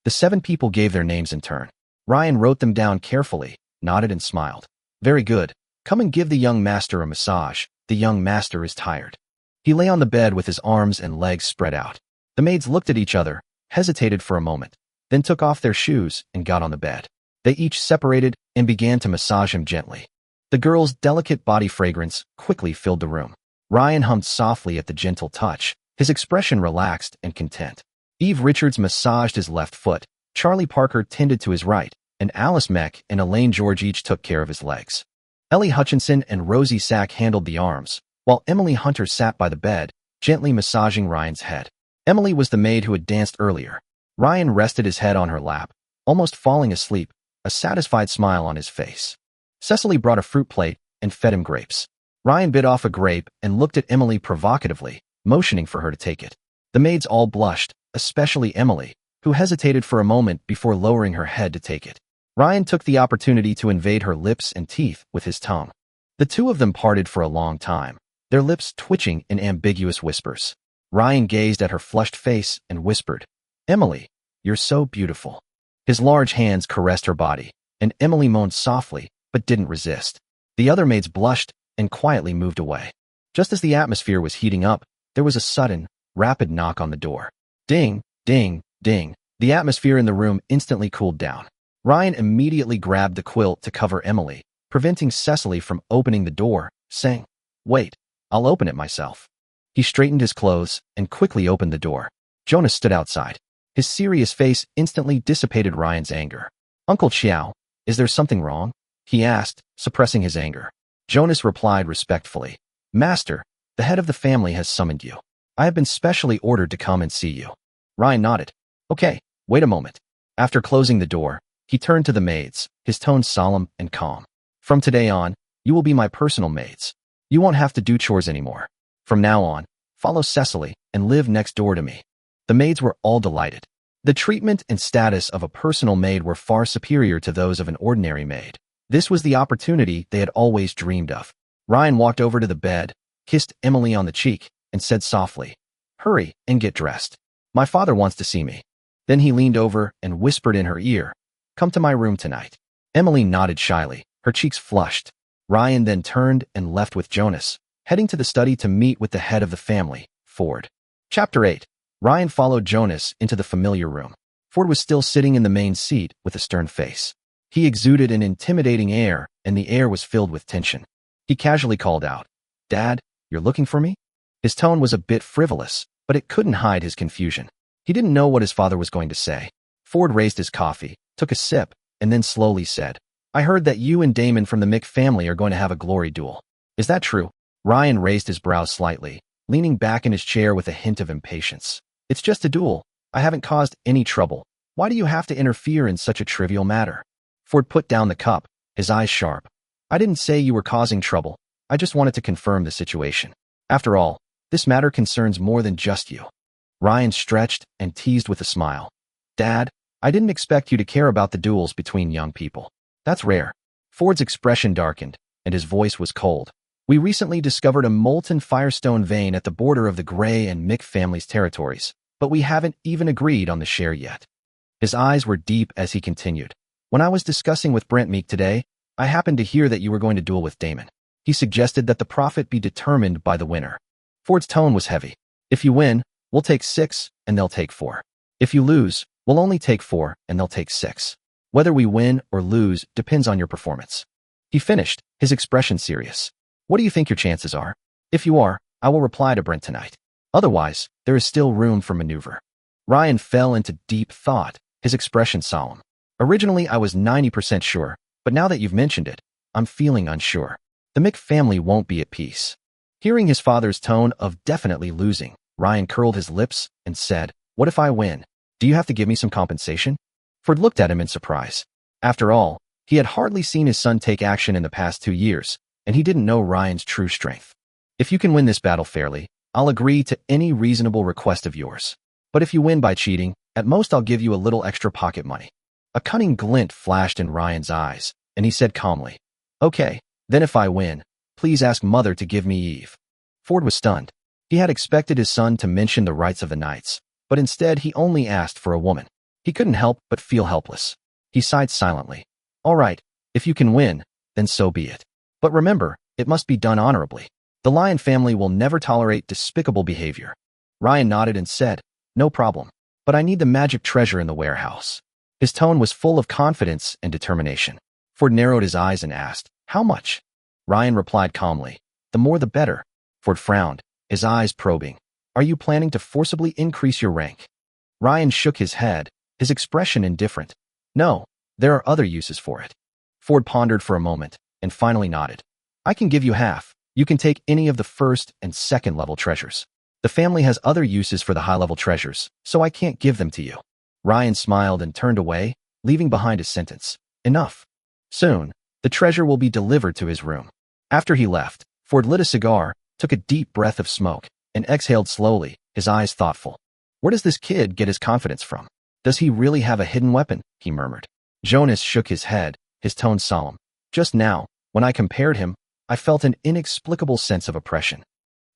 The 7 people gave their names in turn. Ryan wrote them down carefully, nodded and smiled. "Very good. Come and give the young master a massage. The young master is tired." He lay on the bed with his arms and legs spread out. The maids looked at each other, hesitated for a moment, then took off their shoes and got on the bed. They each separated and began to massage him gently. The girl's delicate body fragrance quickly filled the room. Ryan hummed softly at the gentle touch, his expression relaxed and content. Eve Richards massaged his left foot, Charlie Parker tended to his right, and Alice Meck and Elaine George each took care of his legs. Ellie Hutchinson and Rosie Sack handled the arms, while Emily Hunter sat by the bed, gently massaging Ryan's head. Emily was the maid who had danced earlier. Ryan rested his head on her lap, almost falling asleep, a satisfied smile on his face. Cecily brought a fruit plate and fed him grapes. Ryan bit off a grape and looked at Emily provocatively, motioning for her to take it. The maids all blushed, especially Emily, who hesitated for a moment before lowering her head to take it. Ryan took the opportunity to invade her lips and teeth with his tongue. The two of them parted for a long time, their lips twitching in ambiguous whispers. Ryan gazed at her flushed face and whispered, "Emily, you're so beautiful." His large hands caressed her body, and Emily moaned softly, but didn't resist. The other maids blushed and quietly moved away. Just as the atmosphere was heating up, there was a sudden, rapid knock on the door. Ding, ding, ding. The atmosphere in the room instantly cooled down. Ryan immediately grabbed the quilt to cover Emily, preventing Cecily from opening the door, saying, "Wait, I'll open it myself." He straightened his clothes and quickly opened the door. Jonas stood outside. His serious face instantly dissipated Ryan's anger. "Uncle Xiao, is there something wrong?" he asked, suppressing his anger. Jonas replied respectfully, "Master, the head of the family has summoned you. I have been specially ordered to come and see you." Ryan nodded. "Okay, wait a moment." After closing the door, he turned to the maids, his tone solemn and calm. "From today on, you will be my personal maids. You won't have to do chores anymore. From now on, follow Cecily and live next door to me." The maids were all delighted. The treatment and status of a personal maid were far superior to those of an ordinary maid. This was the opportunity they had always dreamed of. Ryan walked over to the bed, kissed Emily on the cheek, and said softly, "Hurry and get dressed. My father wants to see me." Then he leaned over and whispered in her ear, "Come to my room tonight." Emily nodded shyly, her cheeks flushed. Ryan then turned and left with Jonas, heading to the study to meet with the head of the family, Ford. Chapter 8. Ryan followed Jonas into the familiar room. Ford was still sitting in the main seat with a stern face. He exuded an intimidating air, and the air was filled with tension. He casually called out, "Dad, you're looking for me?" His tone was a bit frivolous, but it couldn't hide his confusion. He didn't know what his father was going to say. Ford raised his coffee, took a sip, and then slowly said, I heard that you and Damon from the Mick family are going to have a glory duel. Is that true? Ryan raised his brows slightly, leaning back in his chair with a hint of impatience. It's just a duel. I haven't caused any trouble. Why do you have to interfere in such a trivial matter? Ford put down the cup, his eyes sharp. I didn't say you were causing trouble. I just wanted to confirm the situation. After all, this matter concerns more than just you. Ryan stretched and teased with a smile. Dad, I didn't expect you to care about the duels between young people. That's rare. Ford's expression darkened, and his voice was cold. We recently discovered a molten firestone vein at the border of the Gray and Mick families' territories, but we haven't even agreed on the share yet. His eyes were deep as he continued. When I was discussing with Brent Meek today, I happened to hear that you were going to duel with Damon. He suggested that the profit be determined by the winner. Ford's tone was heavy. If you win, we'll take 6, and they'll take 4. If you lose, we'll only take 4, and they'll take 6. Whether we win or lose depends on your performance. He finished, his expression serious. What do you think your chances are? If you are, I will reply to Brent tonight. Otherwise, there is still room for maneuver. Ryan fell into deep thought, his expression solemn. Originally, I was 90% sure, but now that you've mentioned it, I'm feeling unsure. The Mick family won't be at peace. Hearing his father's tone of definitely losing, Ryan curled his lips and said, What if I win? Do you have to give me some compensation? Ford looked at him in surprise. After all, he had hardly seen his son take action in the past 2 years, and he didn't know Ryan's true strength. If you can win this battle fairly, I'll agree to any reasonable request of yours. But if you win by cheating, at most I'll give you a little extra pocket money. A cunning glint flashed in Ryan's eyes, and he said calmly, Okay, then if I win, please ask Mother to give me Eve. Ford was stunned. He had expected his son to mention the rights of the knights, but instead he only asked for a woman. He couldn't help but feel helpless. He sighed silently. All right, if you can win, then so be it. But remember, it must be done honorably. The Lyon family will never tolerate despicable behavior. Ryan nodded and said, No problem, but I need the magic treasure in the warehouse. His tone was full of confidence and determination. Ford narrowed his eyes and asked, How much? Ryan replied calmly, The more the better. Ford frowned, his eyes probing. Are you planning to forcibly increase your rank? Ryan shook his head, his expression indifferent. No, there are other uses for it. Ford pondered for a moment and finally nodded. I can give you half. You can take any of the first and second level treasures. The family has other uses for the high-level treasures, so I can't give them to you. Ryan smiled and turned away, leaving behind a sentence. Enough. Soon, the treasure will be delivered to his room. After he left, Ford lit a cigar, took a deep breath of smoke, and exhaled slowly, his eyes thoughtful. Where does this kid get his confidence from? Does he really have a hidden weapon? He murmured. Jonas shook his head, his tone solemn. Just now, when I compared him, I felt an inexplicable sense of oppression.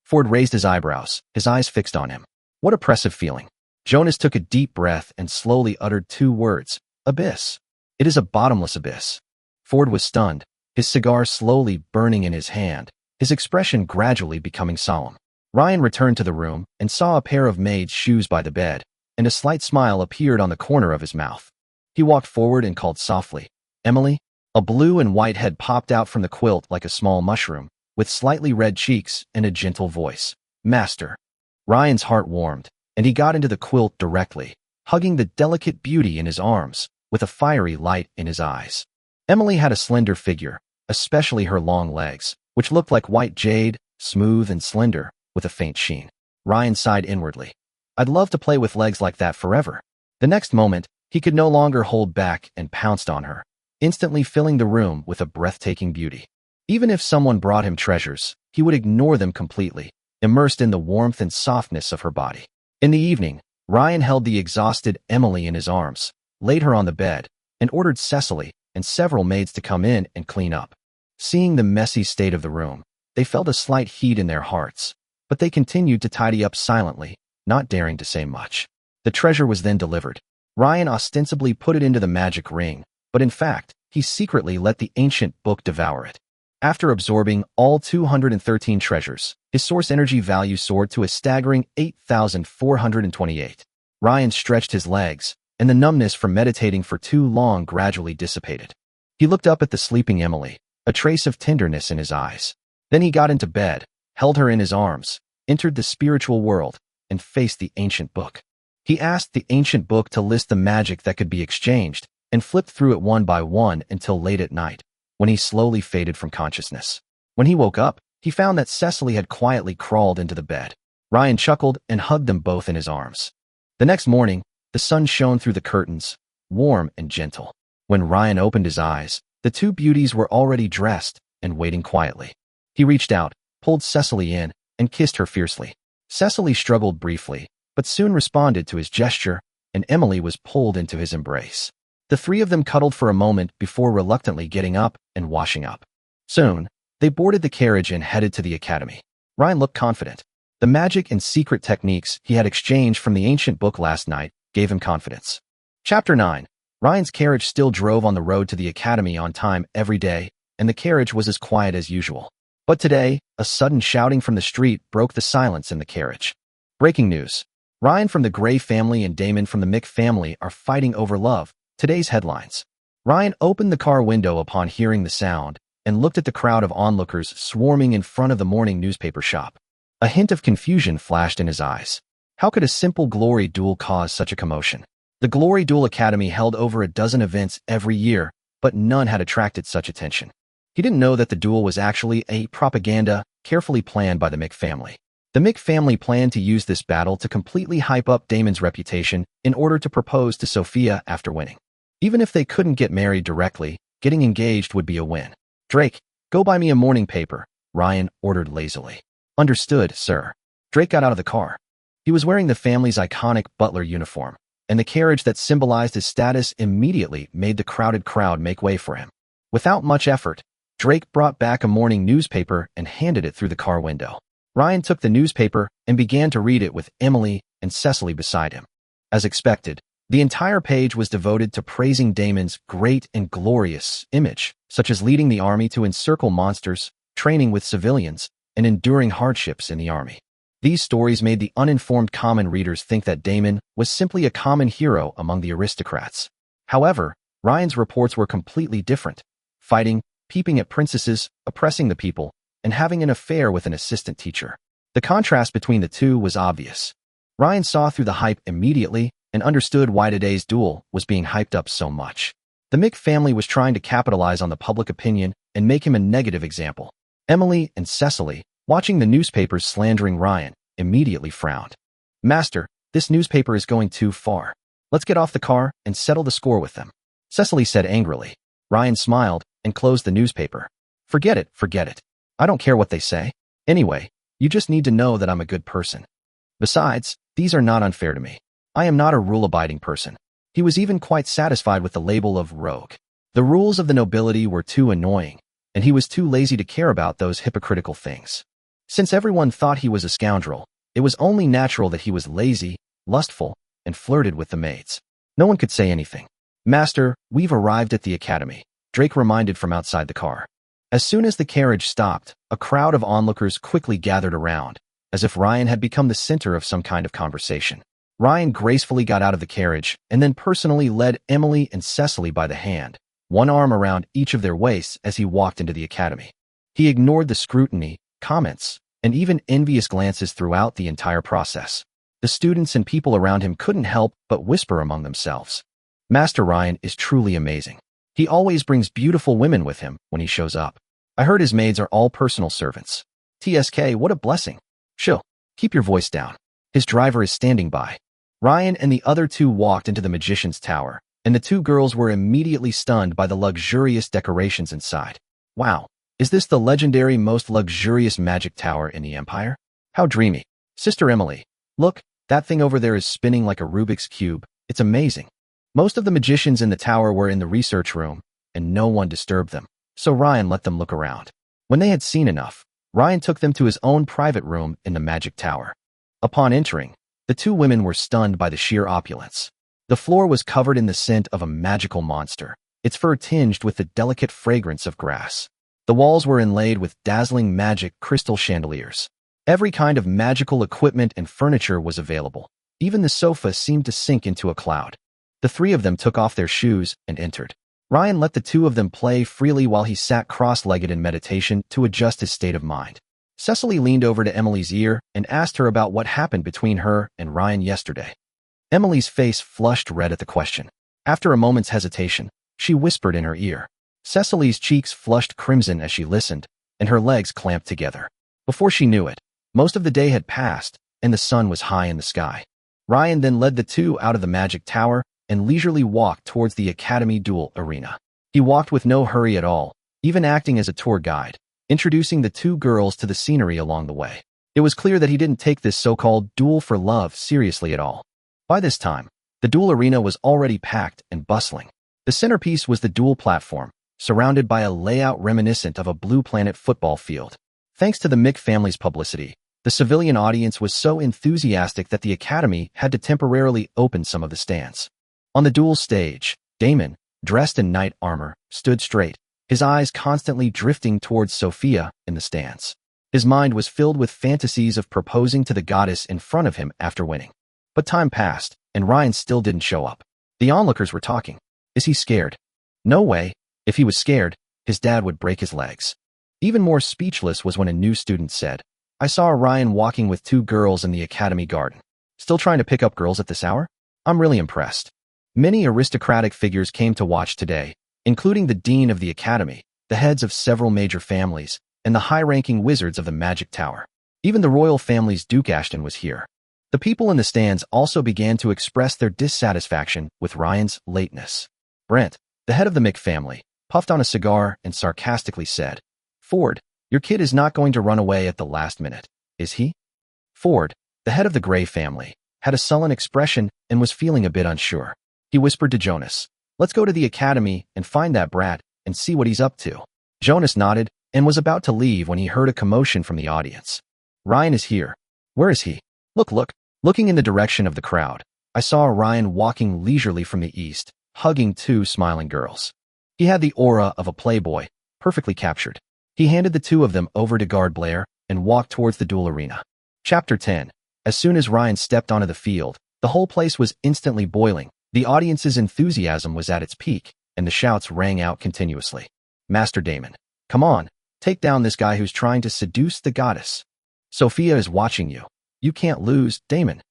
Ford raised his eyebrows, his eyes fixed on him. What oppressive feeling. Jonas took a deep breath and slowly uttered 2 words. Abyss. It is a bottomless abyss. Ford was stunned, his cigar slowly burning in his hand, his expression gradually becoming solemn. Ryan returned to the room and saw a pair of maid's shoes by the bed, and a slight smile appeared on the corner of his mouth. He walked forward and called softly, Emily? A blue and white head popped out from the quilt like a small mushroom, with slightly red cheeks and a gentle voice. Master. Ryan's heart warmed, and he got into the quilt directly, hugging the delicate beauty in his arms, with a fiery light in his eyes. Emily had a slender figure, especially her long legs, which looked like white jade, smooth and slender, with a faint sheen. Ryan sighed inwardly. I'd love to play with legs like that forever. The next moment, he could no longer hold back and pounced on her, instantly filling the room with a breathtaking beauty. Even if someone brought him treasures, he would ignore them completely, immersed in the warmth and softness of her body. In the evening, Ryan held the exhausted Emily in his arms, laid her on the bed, and ordered Cecily and several maids to come in and clean up. Seeing the messy state of the room, they felt a slight heat in their hearts, but they continued to tidy up silently, not daring to say much. The treasure was then delivered. Ryan ostensibly put it into the magic ring, but in fact, he secretly let the ancient book devour it. After absorbing all 213 treasures, his source energy value soared to a staggering 8,428. Ryan stretched his legs, and the numbness from meditating for too long gradually dissipated. He looked up at the sleeping Emily, a trace of tenderness in his eyes. Then he got into bed, held her in his arms, entered the spiritual world, and faced the ancient book. He asked the ancient book to list the magic that could be exchanged, and flipped through it one by one until late at night, when he slowly faded from consciousness. When he woke up, he found that Cecily had quietly crawled into the bed. Ryan chuckled and hugged them both in his arms. The next morning, the sun shone through the curtains, warm and gentle. When Ryan opened his eyes, the two beauties were already dressed and waiting quietly. He reached out, pulled Cecily in, and kissed her fiercely. Cecily struggled briefly, but soon responded to his gesture, and Emily was pulled into his embrace. The three of them cuddled for a moment before reluctantly getting up and washing up. Soon, they boarded the carriage and headed to the academy. Ryan looked confident. The magic and secret techniques he had exchanged from the ancient book last night gave him confidence. Chapter 9. Ryan's carriage still drove on the road to the academy on time every day, and the carriage was as quiet as usual. But today, a sudden shouting from the street broke the silence in the carriage. Breaking news. Ryan from the Gray family and Damon from the Mick family are fighting over love. Today's headlines. Ryan opened the car window upon hearing the sound and looked at the crowd of onlookers swarming in front of the morning newspaper shop. A hint of confusion flashed in his eyes. How could a simple glory duel cause such a commotion? The Glory Duel Academy held over a dozen events every year, but none had attracted such attention. He didn't know that the duel was actually a propaganda carefully planned by the Mick family. The Mick family planned to use this battle to completely hype up Damon's reputation in order to propose to Sophia after winning. Even if they couldn't get married directly, getting engaged would be a win. Drake, go buy me a morning paper, Ryan ordered lazily. Understood, sir. Drake got out of the car. He was wearing the family's iconic butler uniform, and the carriage that symbolized his status immediately made the crowded crowd make way for him. Without much effort, Drake brought back a morning newspaper and handed it through the car window. Ryan took the newspaper and began to read it with Emily and Cecily beside him. As expected, the entire page was devoted to praising Damon's great and glorious image, such as leading the army to encircle monsters, training with civilians, and enduring hardships in the army. These stories made the uninformed common readers think that Damon was simply a common hero among the aristocrats. However, Ryan's reports were completely different. Fighting, peeping at princesses, oppressing the people, and having an affair with an assistant teacher. The contrast between the two was obvious. Ryan saw through the hype immediately and understood why today's duel was being hyped up so much. The Mick family was trying to capitalize on the public opinion and make him a negative example. Emily and Cecily, watching the newspapers slandering Ryan, immediately frowned. Master, this newspaper is going too far. Let's get off the car and settle the score with them, Cecily said angrily. Ryan smiled and closed the newspaper. Forget it, forget it. I don't care what they say. Anyway, you just need to know that I'm a good person. Besides, these are not unfair to me. I am not a rule-abiding person. He was even quite satisfied with the label of rogue. The rules of the nobility were too annoying, and he was too lazy to care about those hypocritical things. Since everyone thought he was a scoundrel, it was only natural that he was lazy, lustful, and flirted with the maids. No one could say anything. Master, we've arrived at the academy, Drake reminded from outside the car. As soon as the carriage stopped, a crowd of onlookers quickly gathered around, as if Ryan had become the center of some kind of conversation. Ryan gracefully got out of the carriage and then personally led Emily and Cecily by the hand, one arm around each of their waists as he walked into the academy. He ignored the scrutiny, comments, and even envious glances throughout the entire process. The students and people around him couldn't help but whisper among themselves. Master Ryan is truly amazing. He always brings beautiful women with him when he shows up. I heard his maids are all personal servants. TSK, what a blessing. Chill. Keep your voice down. His driver is standing by. Ryan and the other two walked into the magician's tower, and the two girls were immediately stunned by the luxurious decorations inside. Wow, is this the legendary most luxurious magic tower in the Empire? How dreamy. Sister Emily, look, that thing over there is spinning like a Rubik's Cube. It's amazing. Most of the magicians in the tower were in the research room, and no one disturbed them, so Ryan let them look around. When they had seen enough, Ryan took them to his own private room in the magic tower. Upon entering, the two women were stunned by the sheer opulence. The floor was covered in the scent of a magical monster, its fur tinged with the delicate fragrance of grass. The walls were inlaid with dazzling magic crystal chandeliers. Every kind of magical equipment and furniture was available. Even the sofa seemed to sink into a cloud. The three of them took off their shoes and entered. Ryan let the two of them play freely while he sat cross-legged in meditation to adjust his state of mind. Cecily leaned over to Emily's ear and asked her about what happened between her and Ryan yesterday. Emily's face flushed red at the question. After a moment's hesitation, she whispered in her ear. Cecily's cheeks flushed crimson as she listened, and her legs clamped together. Before she knew it, most of the day had passed, and the sun was high in the sky. Ryan then led the two out of the magic tower and leisurely walked towards the Academy Duel Arena. He walked with no hurry at all, even acting as a tour guide, introducing the two girls to the scenery along the way. It was clear that he didn't take this so-called duel for love seriously at all. By this time, the duel arena was already packed and bustling. The centerpiece was the duel platform, surrounded by a layout reminiscent of a Blue Planet football field. Thanks to the Mick family's publicity, the civilian audience was so enthusiastic that the Academy had to temporarily open some of the stands. On the duel stage, Damon, dressed in knight armor, stood straight, his eyes constantly drifting towards Sophia in the stands. His mind was filled with fantasies of proposing to the goddess in front of him after winning. But time passed, and Ryan still didn't show up. The onlookers were talking. Is he scared? No way. If he was scared, his dad would break his legs. Even more speechless was when a new student said, I saw Ryan walking with two girls in the Academy garden. Still trying to pick up girls at this hour? I'm really impressed. Many aristocratic figures came to watch today, including the dean of the Academy, the heads of several major families, and the high-ranking wizards of the Magic Tower. Even the royal family's Duke Ashton was here. The people in the stands also began to express their dissatisfaction with Ryan's lateness. Brent, the head of the Mick family, puffed on a cigar and sarcastically said, Ford, your kid is not going to run away at the last minute, is he? Ford, the head of the Gray family, had a sullen expression and was feeling a bit unsure. He whispered to Jonas, let's go to the Academy and find that brat and see what he's up to. Jonas nodded and was about to leave when he heard a commotion from the audience. Ryan is here. Where is he? Look. Looking in the direction of the crowd, I saw Ryan walking leisurely from the east, hugging two smiling girls. He had the aura of a playboy, perfectly captured. He handed the two of them over to guard Blair and walked towards the duel arena. Chapter 10. As soon as Ryan stepped onto the field, the whole place was instantly boiling. The audience's enthusiasm was at its peak, and the shouts rang out continuously. Master Damon, come on, take down this guy who's trying to seduce the goddess. Sophia is watching you. You can't lose, Damon.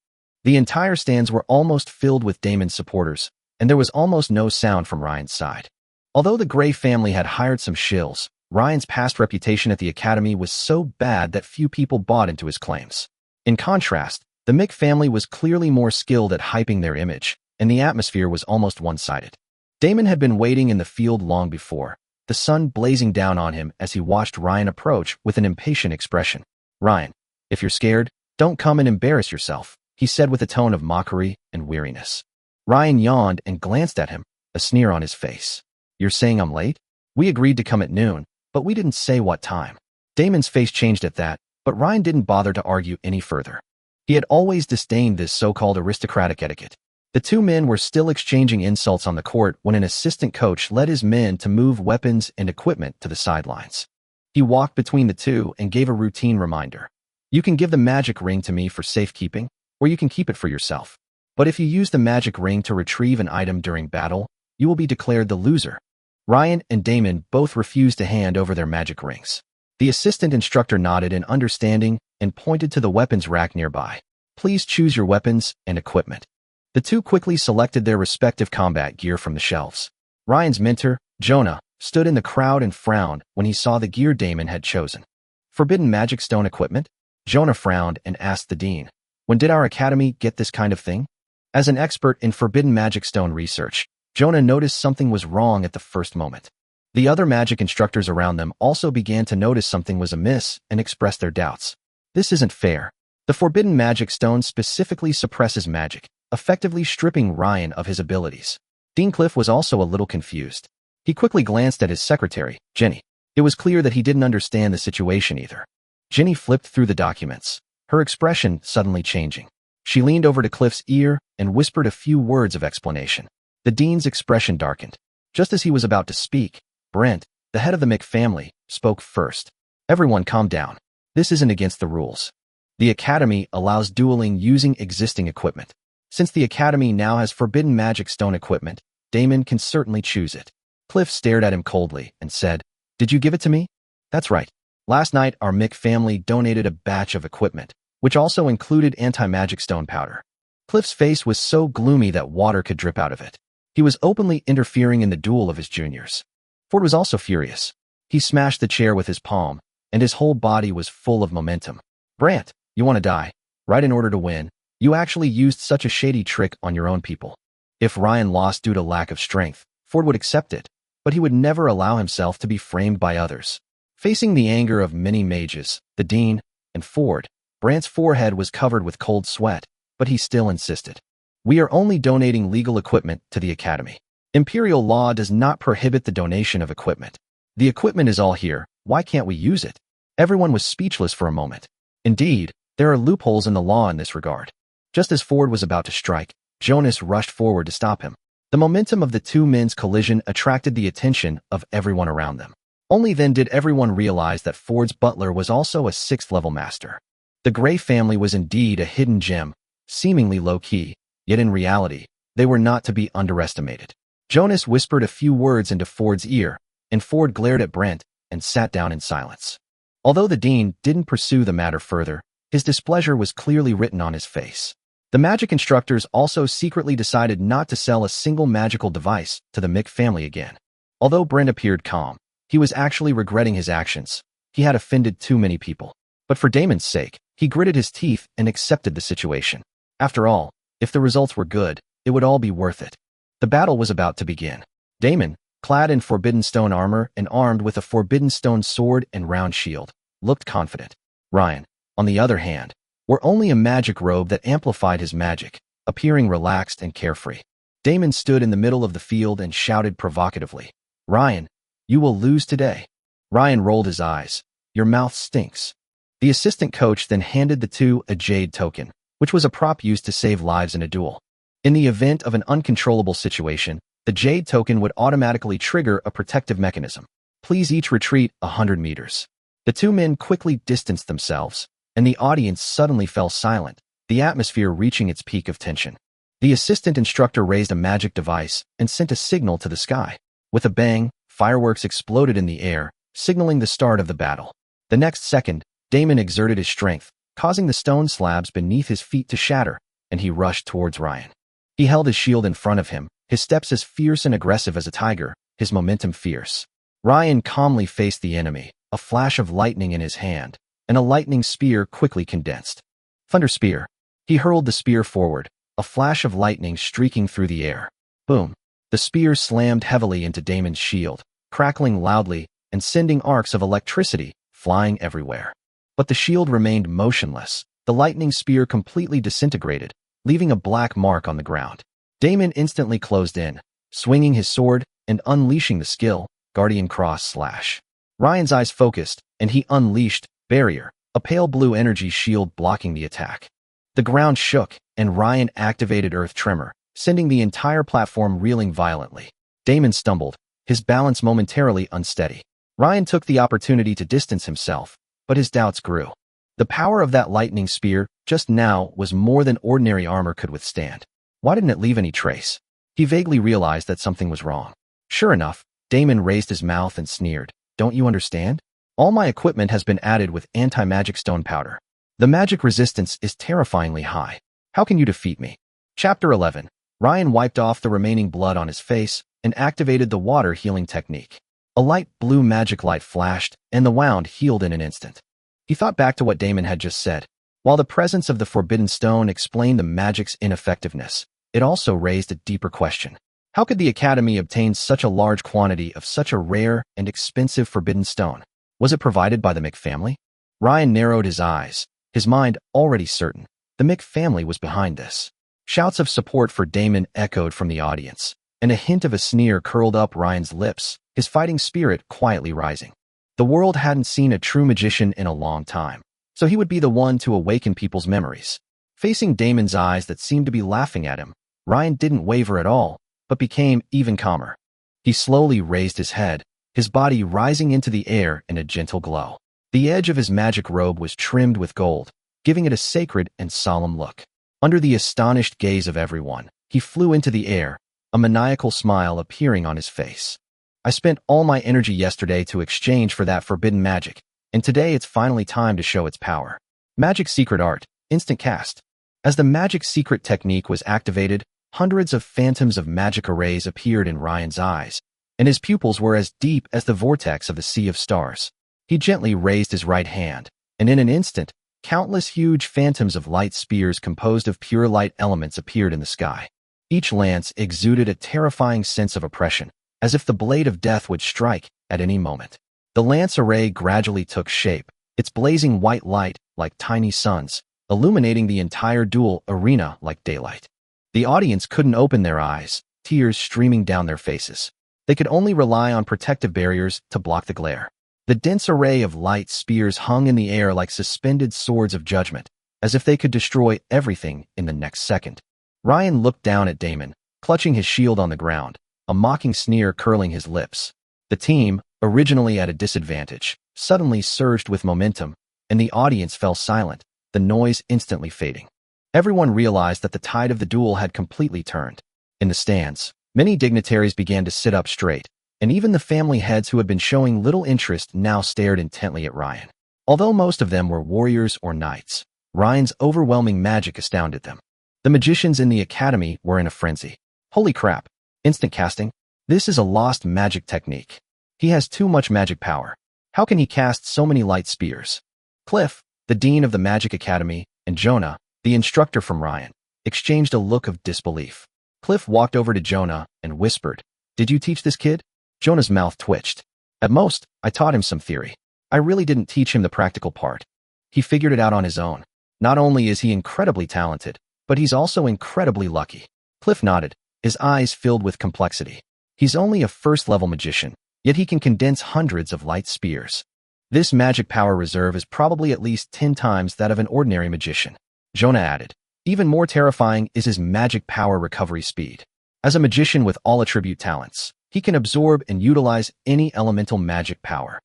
The entire stands were almost filled with Damon's supporters, and there was almost no sound from Ryan's side. Although the Gray family had hired some shills, Ryan's past reputation at the Academy was so bad that few people bought into his claims. In contrast, the Mick family was clearly more skilled at hyping their image, and the atmosphere was almost one-sided. Damon had been waiting in the field long before, the sun blazing down on him as he watched Ryan approach with an impatient expression. Ryan, if you're scared, don't come and embarrass yourself, he said with a tone of mockery and weariness. Ryan yawned and glanced at him, a sneer on his face. You're saying I'm late? We agreed to come at noon, but we didn't say what time. Damon's face changed at that, but Ryan didn't bother to argue any further. He had always disdained this so-called aristocratic etiquette. The two men were still exchanging insults on the court when an assistant coach led his men to move weapons and equipment to the sidelines. He walked between the two and gave a routine reminder. You can give the magic ring to me for safekeeping, or you can keep it for yourself. But if you use the magic ring to retrieve an item during battle, you will be declared the loser. Ryan and Damon both refused to hand over their magic rings. The assistant instructor nodded in understanding and pointed to the weapons rack nearby. Please choose your weapons and equipment. The two quickly selected their respective combat gear from the shelves. Ryan's mentor, Jonah, stood in the crowd and frowned when he saw the gear Damon had chosen. Forbidden magic stone equipment? Jonah frowned and asked the dean, when did our academy get this kind of thing? As an expert in forbidden magic stone research, Jonah noticed something was wrong at the first moment. The other magic instructors around them also began to notice something was amiss and expressed their doubts. This isn't fair. The forbidden magic stone specifically suppresses magic, effectively stripping Ryan of his abilities. Dean Cliff was also a little confused. He quickly glanced at his secretary, Jenny. It was clear that he didn't understand the situation either. Jenny flipped through the documents, her expression suddenly changing. She leaned over to Cliff's ear and whispered a few words of explanation. The dean's expression darkened. Just as he was about to speak, Brent, the head of the Mick family, spoke first. Everyone calm down. This isn't against the rules. The Academy allows dueling using existing equipment. Since the Academy now has forbidden magic stone equipment, Damon can certainly choose it. Cliff stared at him coldly and said, Did you give it to me? That's right. Last night, our Mick family donated a batch of equipment, which also included anti-magic stone powder. Cliff's face was so gloomy that water could drip out of it. He was openly interfering in the duel of his juniors. Ford was also furious. He smashed the chair with his palm, and his whole body was full of momentum. Brant, you want to die? Right, in order to win, you actually used such a shady trick on your own people. If Ryan lost due to lack of strength, Ford would accept it, but he would never allow himself to be framed by others. Facing the anger of many mages, the dean, and Ford, Brant's forehead was covered with cold sweat, but he still insisted. We are only donating legal equipment to the Academy. Imperial law does not prohibit the donation of equipment. The equipment is all here, why can't we use it? Everyone was speechless for a moment. Indeed, there are loopholes in the law in this regard. Just as Ford was about to strike, Jonas rushed forward to stop him. The momentum of the two men's collision attracted the attention of everyone around them. Only then did everyone realize that Ford's butler was also a 6th-level master. The Gray family was indeed a hidden gem, seemingly low-key, yet in reality, they were not to be underestimated. Jonas whispered a few words into Ford's ear, and Ford glared at Brent and sat down in silence. Although the dean didn't pursue the matter further, his displeasure was clearly written on his face. The magic instructors also secretly decided not to sell a single magical device to the Mick family again. Although Brent appeared calm, he was actually regretting his actions. He had offended too many people. But for Damon's sake, he gritted his teeth and accepted the situation. After all, if the results were good, it would all be worth it. The battle was about to begin. Damon, clad in Forbidden Stone armor and armed with a Forbidden Stone sword and round shield, looked confident. Ryan, on the other hand, wore only a magic robe that amplified his magic, appearing relaxed and carefree. Damon stood in the middle of the field and shouted provocatively, "Ryan, you will lose today." Ryan rolled his eyes. "Your mouth stinks." The assistant coach then handed the two a jade token, which was a prop used to save lives in a duel. In the event of an uncontrollable situation, the jade token would automatically trigger a protective mechanism. Please each retreat 100 meters. The two men quickly distanced themselves, and the audience suddenly fell silent, the atmosphere reaching its peak of tension. The assistant instructor raised a magic device and sent a signal to the sky. With a bang, fireworks exploded in the air, signaling the start of the battle. The next second, Damon exerted his strength, causing the stone slabs beneath his feet to shatter, and he rushed towards Ryan. He held his shield in front of him, his steps as fierce and aggressive as a tiger, his momentum fierce. Ryan calmly faced the enemy, a flash of lightning in his hand, and a lightning spear quickly condensed. Thunder Spear. He hurled the spear forward, a flash of lightning streaking through the air. Boom. The spear slammed heavily into Damon's shield, crackling loudly and sending arcs of electricity flying everywhere. But the shield remained motionless. The lightning spear completely disintegrated, leaving a black mark on the ground. Damon instantly closed in, swinging his sword and unleashing the skill, Guardian Cross Slash. Ryan's eyes focused, and he unleashed Barrier, a pale blue energy shield blocking the attack. The ground shook, and Ryan activated Earth Tremor, sending the entire platform reeling violently. Damon stumbled, his balance momentarily unsteady. Ryan took the opportunity to distance himself, but his doubts grew. The power of that lightning spear just now was more than ordinary armor could withstand. Why didn't it leave any trace? He vaguely realized that something was wrong. Sure enough, Damon raised his mouth and sneered. Don't you understand? All my equipment has been added with anti-magic stone powder. The magic resistance is terrifyingly high. How can you defeat me? Chapter 11. Ryan wiped off the remaining blood on his face and activated the water healing technique. A light blue magic light flashed, and the wound healed in an instant. He thought back to what Damon had just said. While the presence of the Forbidden Stone explained the magic's ineffectiveness, it also raised a deeper question. How could the Academy obtain such a large quantity of such a rare and expensive Forbidden Stone? Was it provided by the Mick family? Ryan narrowed his eyes, his mind already certain. The Mick family was behind this. Shouts of support for Damon echoed from the audience, and a hint of a sneer curled up Ryan's lips, his fighting spirit quietly rising. The world hadn't seen a true magician in a long time, so he would be the one to awaken people's memories. Facing Damon's eyes that seemed to be laughing at him, Ryan didn't waver at all, but became even calmer. He slowly raised his head, his body rising into the air in a gentle glow. The edge of his magic robe was trimmed with gold, giving it a sacred and solemn look. Under the astonished gaze of everyone, he flew into the air, a maniacal smile appearing on his face. I spent all my energy yesterday to exchange for that forbidden magic, and today it's finally time to show its power. Magic Secret Art, Instant Cast. As the Magic Secret technique was activated, Hundreds of phantoms of magic arrays appeared in Ryan's eyes, and his pupils were as deep as the vortex of the sea of stars. He gently raised his right hand, and in an instant, countless huge phantoms of light spears composed of pure light elements appeared in the sky. Each lance exuded a terrifying sense of oppression, as if the blade of death would strike at any moment. The lance array gradually took shape, its blazing white light, like tiny suns, illuminating the entire duel arena like daylight. The audience couldn't open their eyes, tears streaming down their faces. They could only rely on protective barriers to block the glare. The dense array of light spears hung in the air like suspended swords of judgment, as if they could destroy everything in the next second. Ryan looked down at Damon, clutching his shield on the ground, a mocking sneer curling his lips. The team, originally at a disadvantage, suddenly surged with momentum, and the audience fell silent, the noise instantly fading. Everyone realized that the tide of the duel had completely turned. In the stands, many dignitaries began to sit up straight, and even the family heads who had been showing little interest now stared intently at Ryan. Although most of them were warriors or knights, Ryan's overwhelming magic astounded them. The magicians in the academy were in a frenzy. Holy crap! Instant casting? This is a lost magic technique. He has too much magic power. How can he cast so many light spears? Cliff, the dean of the Magic Academy, and Jonah, the instructor from Ryan, exchanged a look of disbelief. Cliff walked over to Jonah and whispered, "Did you teach this kid?" Jonah's mouth twitched. "At most, I taught him some theory. I really didn't teach him the practical part. He figured it out on his own. Not only is he incredibly talented, but he's also incredibly lucky." Cliff nodded, his eyes filled with complexity. He's only a first-level magician, yet he can condense hundreds of light spears. This magic power reserve is probably at least 10 times that of an ordinary magician. Jonah added, "Even more terrifying is his magic power recovery speed. As a magician with all attribute talents, he can absorb and utilize any elemental magic power.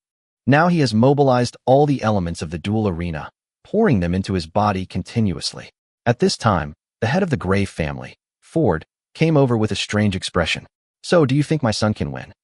Now he has mobilized all the elements of the duel arena, pouring them into his body continuously." At this time, the head of the Gray family, Ford, came over with a strange expression. "So, do you think my son can win?"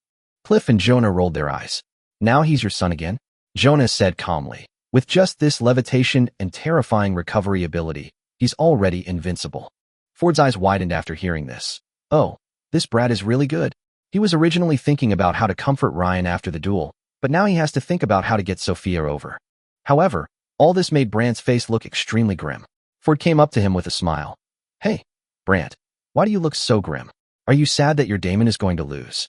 Cliff and Jonah rolled their eyes. "Now he's your son again?" Jonah said calmly, "With just this levitation and terrifying recovery ability, he's already invincible." Ford's eyes widened after hearing this. "Oh, this brat is really good." He was originally thinking about how to comfort Ryan after the duel, but now he has to think about how to get Sophia over. However, all this made Brant's face look extremely grim. Ford came up to him with a smile. "Hey, Brant, why do you look so grim? Are you sad that your Damon is going to lose?"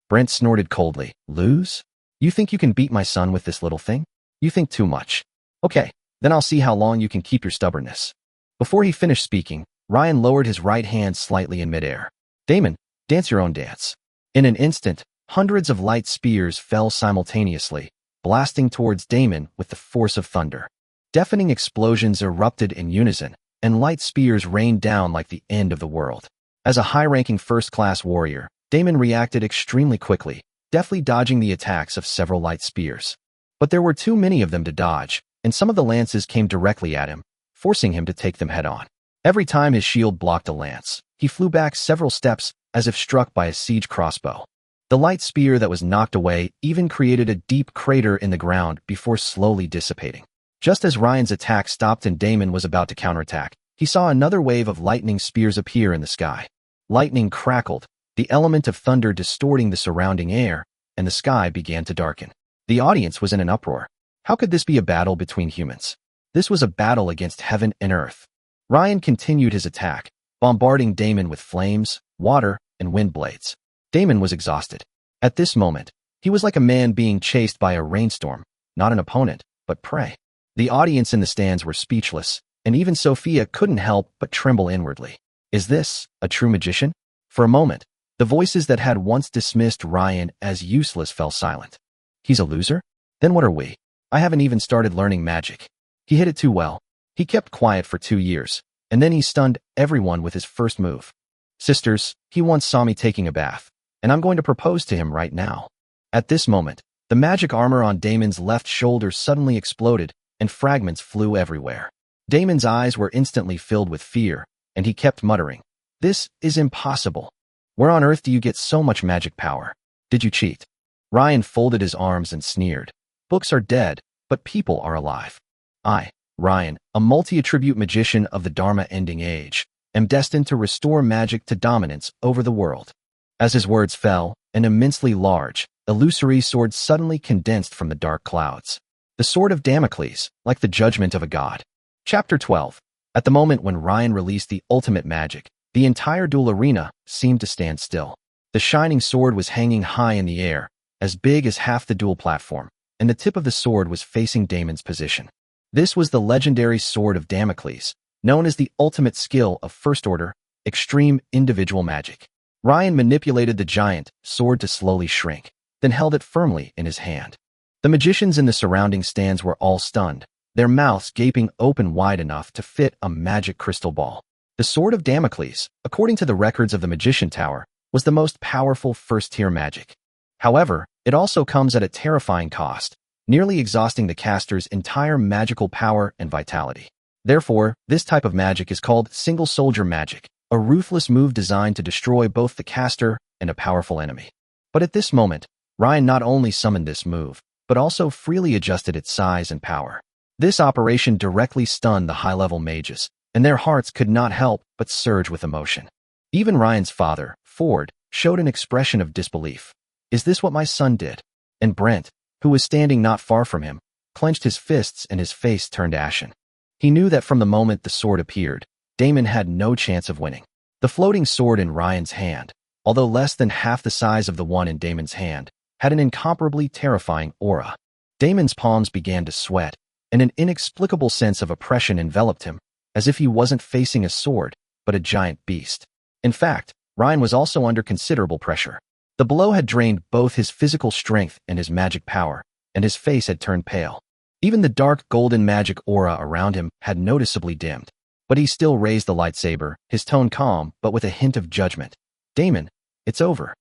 Brant snorted coldly. "Lose? You think you can beat my son with this little thing? You think too much. Okay, then I'll see how long you can keep your stubbornness." Before he finished speaking, Ryan lowered his right hand slightly in midair. "Damon, dance your own dance." In an instant, hundreds of light spears fell simultaneously, blasting towards Damon with the force of thunder. Deafening explosions erupted in unison, and light spears rained down like the end of the world. As a high-ranking first-class warrior, Damon reacted extremely quickly, deftly dodging the attacks of several light spears. But there were too many of them to dodge, and some of the lances came directly at him, forcing him to take them head-on. Every time his shield blocked a lance, he flew back several steps as if struck by a siege crossbow. The light spear that was knocked away even created a deep crater in the ground before slowly dissipating. Just as Ryan's attack stopped and Damon was about to counterattack, he saw another wave of lightning spears appear in the sky. Lightning crackled, the element of thunder distorting the surrounding air, and the sky began to darken. The audience was in an uproar. How could this be a battle between humans? This was a battle against heaven and earth. Ryan continued his attack, bombarding Damon with flames, water, and wind blades. Damon was exhausted. At this moment, he was like a man being chased by a rainstorm, not an opponent, but prey. The audience in the stands were speechless, and even Sophia couldn't help but tremble inwardly. Is this a true magician? For a moment, the voices that had once dismissed Ryan as useless fell silent. He's a loser? Then what are we? I haven't even started learning magic. He hit it too well. He kept quiet for 2 years, and then he stunned everyone with his first move. Sisters, he once saw me taking a bath, and I'm going to propose to him right now. At this moment, the magic armor on Damon's left shoulder suddenly exploded, and fragments flew everywhere. Damon's eyes were instantly filled with fear, and he kept muttering, "This is impossible. Where on earth do you get so much magic power? Did you cheat?" Ryan folded his arms and sneered. "Books are dead, but people are alive. I, Ryan, a multi-attribute magician of the Dharma Ending Age, am destined to restore magic to dominance over the world." As his words fell, an immensely large, illusory sword suddenly condensed from the dark clouds. The sword of Damocles, like the judgment of a god. Chapter 12. At the moment when Ryan released the ultimate magic, the entire duel arena seemed to stand still. The shining sword was hanging high in the air, as big as half the duel platform, and the tip of the sword was facing Damon's position. This was the legendary sword of Damocles, known as the ultimate skill of First Order, extreme individual magic. Ryan manipulated the giant sword to slowly shrink, then held it firmly in his hand. The magicians in the surrounding stands were all stunned, their mouths gaping open wide enough to fit a magic crystal ball. The sword of Damocles, according to the records of the Magician Tower, was the most powerful first-tier magic. However, it also comes at a terrifying cost, nearly exhausting the caster's entire magical power and vitality. Therefore, this type of magic is called single-soldier magic, a ruthless move designed to destroy both the caster and a powerful enemy. But at this moment, Ryan not only summoned this move, but also freely adjusted its size and power. This operation directly stunned the high-level mages, and their hearts could not help but surge with emotion. Even Ryan's father, Ford, showed an expression of disbelief. "Is this what my son did?" And Brent, who was standing not far from him, clenched his fists and his face turned ashen. He knew that from the moment the sword appeared, Damon had no chance of winning. The floating sword in Ryan's hand, although less than half the size of the one in Damon's hand, had an incomparably terrifying aura. Damon's palms began to sweat, and an inexplicable sense of oppression enveloped him, as if he wasn't facing a sword, but a giant beast. In fact, Ryan was also under considerable pressure. The blow had drained both his physical strength and his magic power, and his face had turned pale. Even the dark golden magic aura around him had noticeably dimmed. But he still raised the lightsaber, his tone calm but with a hint of judgment. "Damon, it's over."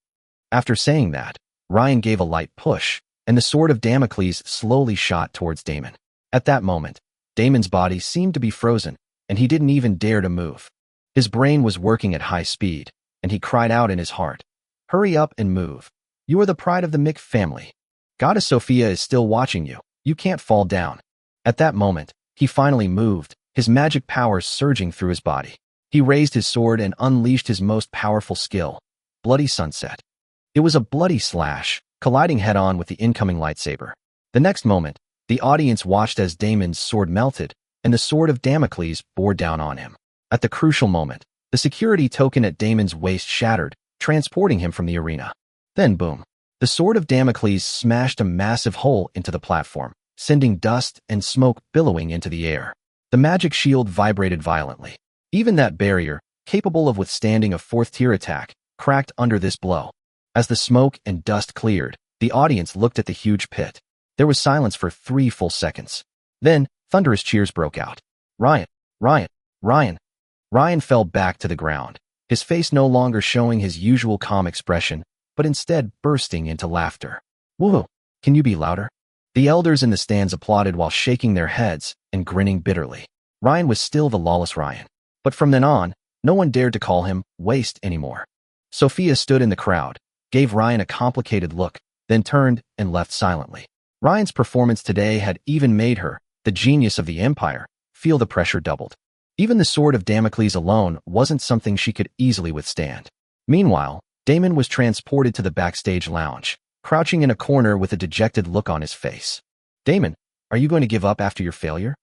After saying that, Ryan gave a light push, and the sword of Damocles slowly shot towards Damon. At that moment, Damon's body seemed to be frozen, and he didn't even dare to move. His brain was working at high speed, and he cried out in his heart, "Hurry up and move. You are the pride of the Mick family. Goddess Sophia is still watching you. You can't fall down." At that moment, he finally moved, his magic powers surging through his body. He raised his sword and unleashed his most powerful skill, Bloody Sunset. It was a bloody slash, colliding head-on with the incoming lightsaber. The next moment, the audience watched as Damon's sword melted, and the sword of Damocles bore down on him. At the crucial moment, the security token at Damon's waist shattered, transporting him from the arena. Then boom. The sword of Damocles smashed a massive hole into the platform, sending dust and smoke billowing into the air. The magic shield vibrated violently. Even that barrier, capable of withstanding a fourth-tier attack, cracked under this blow. As the smoke and dust cleared, the audience looked at the huge pit. There was silence for 3 full seconds. Then, thunderous cheers broke out. "Ryan! Ryan! Ryan!" Ryan fell back to the ground, his face no longer showing his usual calm expression, but instead bursting into laughter. "Whoa! Can you be louder?" The elders in the stands applauded while shaking their heads and grinning bitterly. Ryan was still the lawless Ryan. But from then on, no one dared to call him Waste anymore. Sophia stood in the crowd, gave Ryan a complicated look, then turned and left silently. Ryan's performance today had even made her, the genius of the Empire, feel the pressure doubled. Even the sword of Damocles alone wasn't something she could easily withstand. Meanwhile, Damon was transported to the backstage lounge, crouching in a corner with a dejected look on his face. "Damon, are you going to give up after your failure?"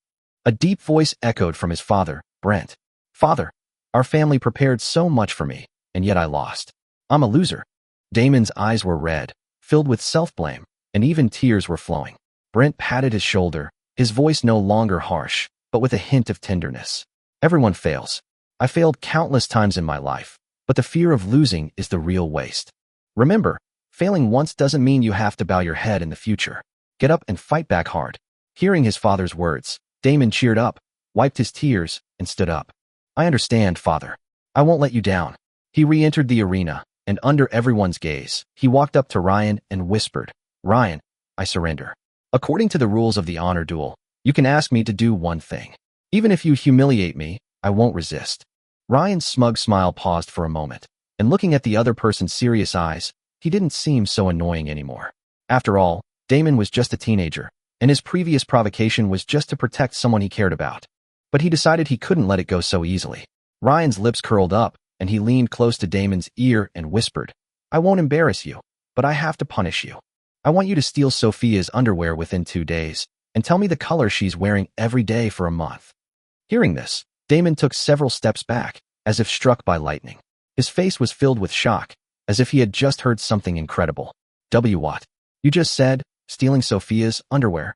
A deep voice echoed from his father, Brent. "Father, our family prepared so much for me, and yet I lost. I'm a loser." Damon's eyes were red, filled with self-blame, and even tears were flowing. Brent patted his shoulder, his voice no longer harsh, but with a hint of tenderness. "Everyone fails. I failed countless times in my life, but the fear of losing is the real waste. Remember, failing once doesn't mean you have to bow your head in the future. Get up and fight back hard." Hearing his father's words, Damon cheered up, wiped his tears, and stood up. "I understand, father. I won't let you down." He re-entered the arena, and under everyone's gaze, he walked up to Ryan and whispered, "Ryan, I surrender. According to the rules of the honor duel, you can ask me to do one thing. Even if you humiliate me, I won't resist." Ryan's smug smile paused for a moment, and looking at the other person's serious eyes, he didn't seem so annoying anymore. After all, Damon was just a teenager, and his previous provocation was just to protect someone he cared about. But he decided he couldn't let it go so easily. Ryan's lips curled up, and he leaned close to Damon's ear and whispered, I won't embarrass you, but I have to punish you. I want you to steal Sophia's underwear within 2 days, and tell me the color she's wearing every day for a month. Hearing this, Damon took several steps back, as if struck by lightning. His face was filled with shock, as if he had just heard something incredible. What? You just said, stealing Sophia's underwear?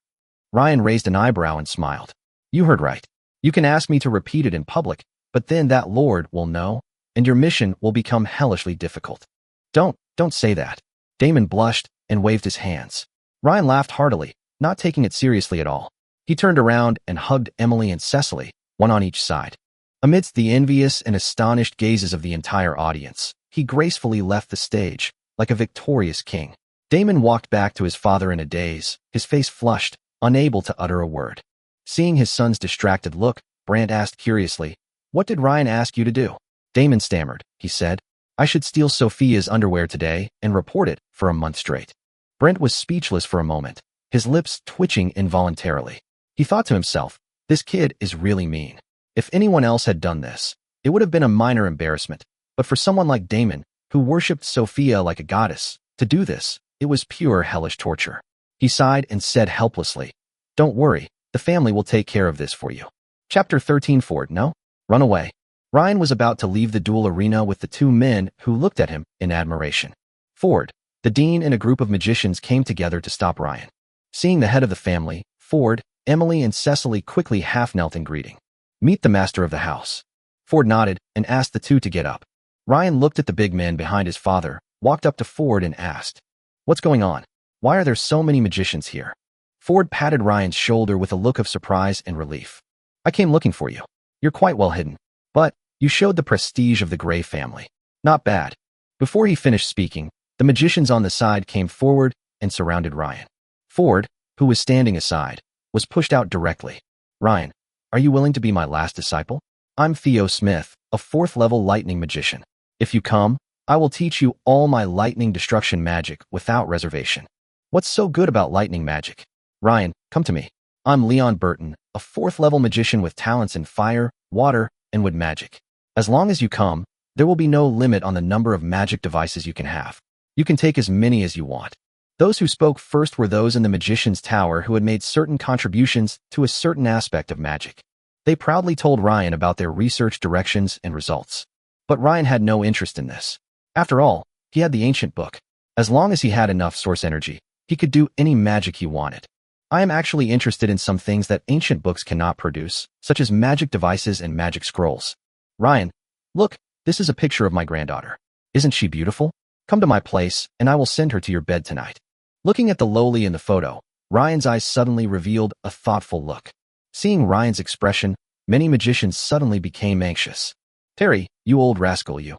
Ryan raised an eyebrow and smiled. You heard right. You can ask me to repeat it in public, but then that Lord will know, and your mission will become hellishly difficult. Don't say that. Damon blushed and waved his hands. Ryan laughed heartily, not taking it seriously at all. He turned around and hugged Emily and Cecily, one on each side. Amidst the envious and astonished gazes of the entire audience, he gracefully left the stage, like a victorious king. Damon walked back to his father in a daze, his face flushed, unable to utter a word. Seeing his son's distracted look, Brant asked curiously, What did Ryan ask you to do? Damon stammered. He said, I should steal Sophia's underwear today and report it for a month straight. Brent was speechless for a moment, his lips twitching involuntarily. He thought to himself, this kid is really mean. If anyone else had done this, it would have been a minor embarrassment, but for someone like Damon, who worshipped Sophia like a goddess, to do this, it was pure hellish torture. He sighed and said helplessly, Don't worry, the family will take care of this for you. Chapter 13. Ford, no? Run away. Ryan was about to leave the duel arena with the 2 men who looked at him in admiration. Ford, the dean and a group of magicians came together to stop Ryan. Seeing the head of the family, Ford, Emily and Cecily quickly half-knelt in greeting. Meet the master of the house. Ford nodded and asked the 2 to get up. Ryan looked at the big man behind his father, walked up to Ford and asked, What's going on? Why are there so many magicians here? Ford patted Ryan's shoulder with a look of surprise and relief. I came looking for you. You're quite well hidden. But you showed the prestige of the Gray family. Not bad. Before he finished speaking, the magicians on the side came forward and surrounded Ryan. Ford, who was standing aside, was pushed out directly. Ryan, are you willing to be my last disciple? I'm Theo Smith, a 4th-level lightning magician. If you come, I will teach you all my lightning destruction magic without reservation. What's so good about lightning magic? Ryan, come to me. I'm Leon Burton, a 4th-level magician with talents in fire, water, and wood magic. As long as you come, there will be no limit on the number of magic devices you can have. You can take as many as you want. Those who spoke first were those in the magician's tower who had made certain contributions to a certain aspect of magic. They proudly told Ryan about their research directions and results. But Ryan had no interest in this. After all, he had the ancient book. As long as he had enough source energy, he could do any magic he wanted. I am actually interested in some things that ancient books cannot produce, such as magic devices and magic scrolls. Ryan, look, this is a picture of my granddaughter. Isn't she beautiful? Come to my place, and I will send her to your bed tonight. Looking at the lowly in the photo, Ryan's eyes suddenly revealed a thoughtful look. Seeing Ryan's expression, many magicians suddenly became anxious. Terry, you old rascal, you.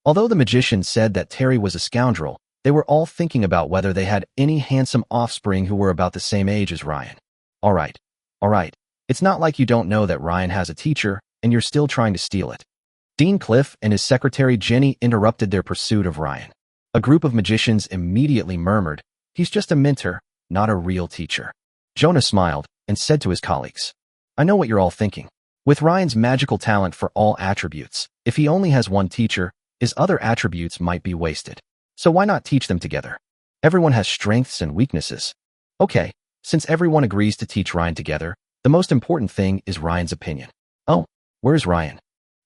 Although the magician said that Terry was a scoundrel, they were all thinking about whether they had any handsome offspring who were about the same age as Ryan. All right. It's not like you don't know that Ryan has a teacher, and you're still trying to steal it. Dean Cliff and his secretary Jenny interrupted their pursuit of Ryan. A group of magicians immediately murmured, He's just a mentor, not a real teacher. Jonah smiled and said to his colleagues, I know what you're all thinking. With Ryan's magical talent for all attributes, if he only has one teacher, his other attributes might be wasted. So why not teach them together? Everyone has strengths and weaknesses. Okay, since everyone agrees to teach Ryan together, the most important thing is Ryan's opinion. Oh, where's Ryan?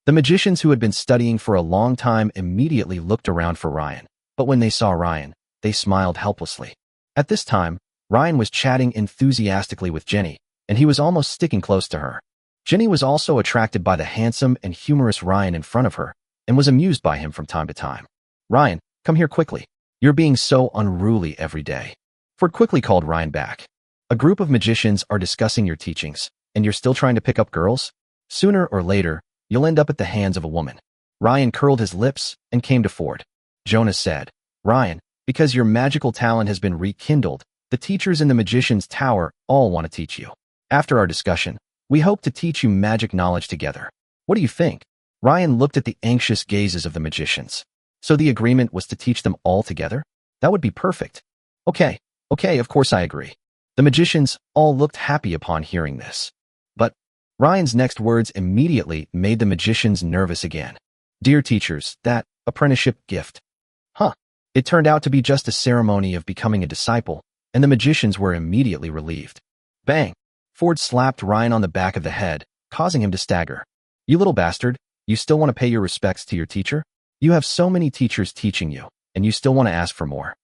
The magicians who had been studying for a long time immediately looked around for Ryan, but when they saw Ryan, they smiled helplessly. At this time, Ryan was chatting enthusiastically with Jenny, and he was almost sticking close to her. Jenny was also attracted by the handsome and humorous Ryan in front of her, and was amused by him from time to time. Ryan, come here quickly. You're being so unruly every day. Ford quickly called Ryan back. A group of magicians are discussing your teachings, and you're still trying to pick up girls? Sooner or later, you'll end up at the hands of a woman. Ryan curled his lips and came to Ford. Jonah said, Ryan, because your magical talent has been rekindled, the teachers in the magician's tower all want to teach you. After our discussion, we hope to teach you magic knowledge together. What do you think? Ryan looked at the anxious gazes of the magicians. So the agreement was to teach them all together? That would be perfect. Okay, of course I agree. The magicians all looked happy upon hearing this. But, Ryan's next words immediately made the magicians nervous again. Dear teachers, that apprenticeship gift. Huh. It turned out to be just a ceremony of becoming a disciple, and the magicians were immediately relieved. Bang! Ford slapped Ryan on the back of the head, causing him to stagger. You little bastard, you still want to pay your respects to your teacher? You have so many teachers teaching you, and you still want to ask for more.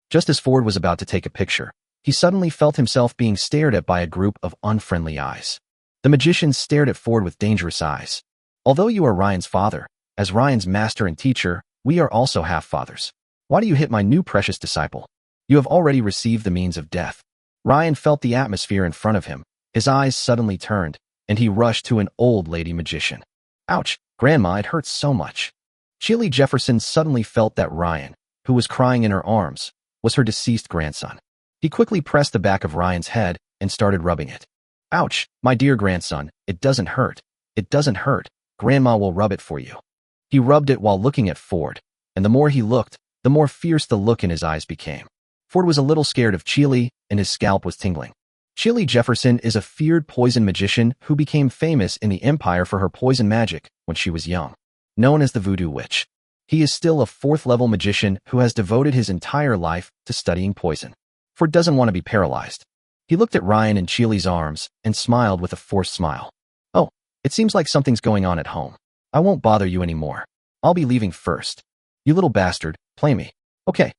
Just as Ford was about to take a picture, he suddenly felt himself being stared at by a group of unfriendly eyes. The magicians stared at Ford with dangerous eyes. Although you are Ryan's father, as Ryan's master and teacher, we are also half-fathers. Why do you hit my new precious disciple? You have already received the means of death. Ryan felt the atmosphere in front of him. His eyes suddenly turned, and he rushed to an old lady magician. Ouch, Grandma, it hurts so much. Chili Jefferson suddenly felt that Ryan, who was crying in her arms, was her deceased grandson. He quickly pressed the back of Ryan's head and started rubbing it. Ouch, my dear grandson, it doesn't hurt. It doesn't hurt. Grandma will rub it for you. He rubbed it while looking at Ford, and the more he looked, the more fierce the look in his eyes became. Ford was a little scared of Chili, and his scalp was tingling. Chili Jefferson is a feared poison magician who became famous in the Empire for her poison magic when she was young. Known as the Voodoo Witch, he is still a fourth-level magician who has devoted his entire life to studying poison. Ford doesn't want to be paralyzed. He looked at Ryan in Chili's arms and smiled with a forced smile. Oh, it seems like something's going on at home. I won't bother you anymore. I'll be leaving first. You little bastard, play me. Okay,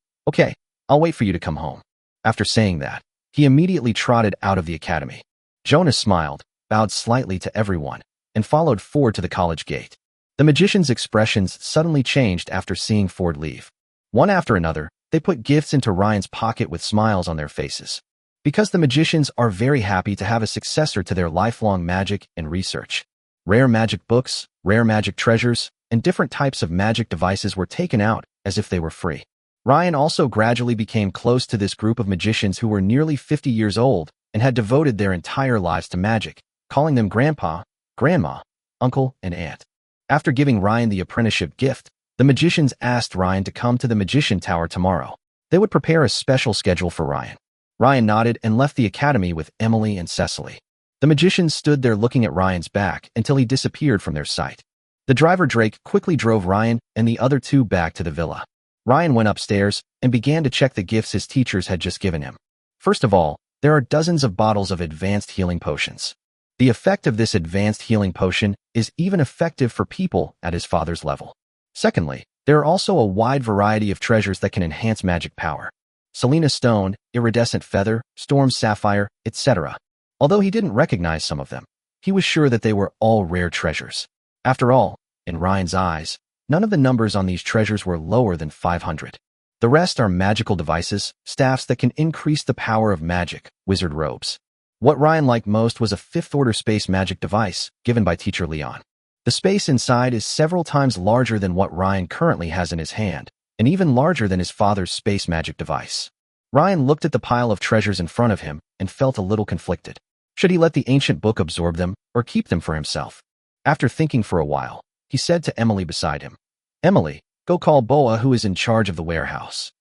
I'll wait for you to come home. After saying that, he immediately trotted out of the academy. Jonas smiled, bowed slightly to everyone, and followed Ford to the college gate. The magicians' expressions suddenly changed after seeing Ford leave. One after another, they put gifts into Ryan's pocket with smiles on their faces. Because the magicians are very happy to have a successor to their lifelong magic and research. Rare magic books, rare magic treasures, and different types of magic devices were taken out as if they were free. Ryan also gradually became close to this group of magicians who were nearly 50 years old and had devoted their entire lives to magic, calling them Grandpa, Grandma, Uncle, and Aunt. After giving Ryan the apprenticeship gift, the magicians asked Ryan to come to the Magician Tower tomorrow. They would prepare a special schedule for Ryan. Ryan nodded and left the academy with Emily and Cecily. The magicians stood there looking at Ryan's back until he disappeared from their sight. The driver Drake quickly drove Ryan and the other two back to the villa. Ryan went upstairs and began to check the gifts his teachers had just given him. First of all, there are dozens of bottles of advanced healing potions. The effect of this advanced healing potion is even effective for people at his father's level. Secondly, there are also a wide variety of treasures that can enhance magic power. Selena Stone, Iridescent Feather, Storm Sapphire, etc. Although he didn't recognize some of them, he was sure that they were all rare treasures. After all, in Ryan's eyes, none of the numbers on these treasures were lower than 500. The rest are magical devices, staffs that can increase the power of magic, wizard robes. What Ryan liked most was a fifth-order space magic device given by Teacher Leon. The space inside is several times larger than what Ryan currently has in his hand, and even larger than his father's space magic device. Ryan looked at the pile of treasures in front of him and felt a little conflicted. Should he let the ancient book absorb them or keep them for himself? After thinking for a while, he said to Emily beside him, Emily, go call Boa, who is in charge of the warehouse.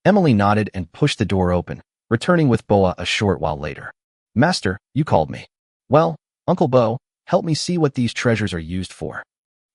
Emily nodded and pushed the door open, returning with Boa a short while later. Master, you called me. Well, Uncle Bo, help me see what these treasures are used for.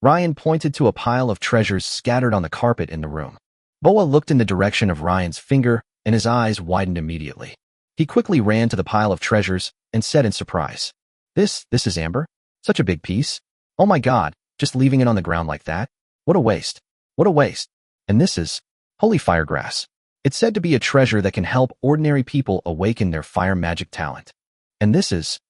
Ryan pointed to a pile of treasures scattered on the carpet in the room. Boa looked in the direction of Ryan's finger, and his eyes widened immediately. He quickly ran to the pile of treasures and said in surprise, This is amber? Such a big piece? Oh my God, just leaving it on the ground like that? What a waste. What a waste. And this is holy firegrass. It's said to be a treasure that can help ordinary people awaken their fire magic talent. And this is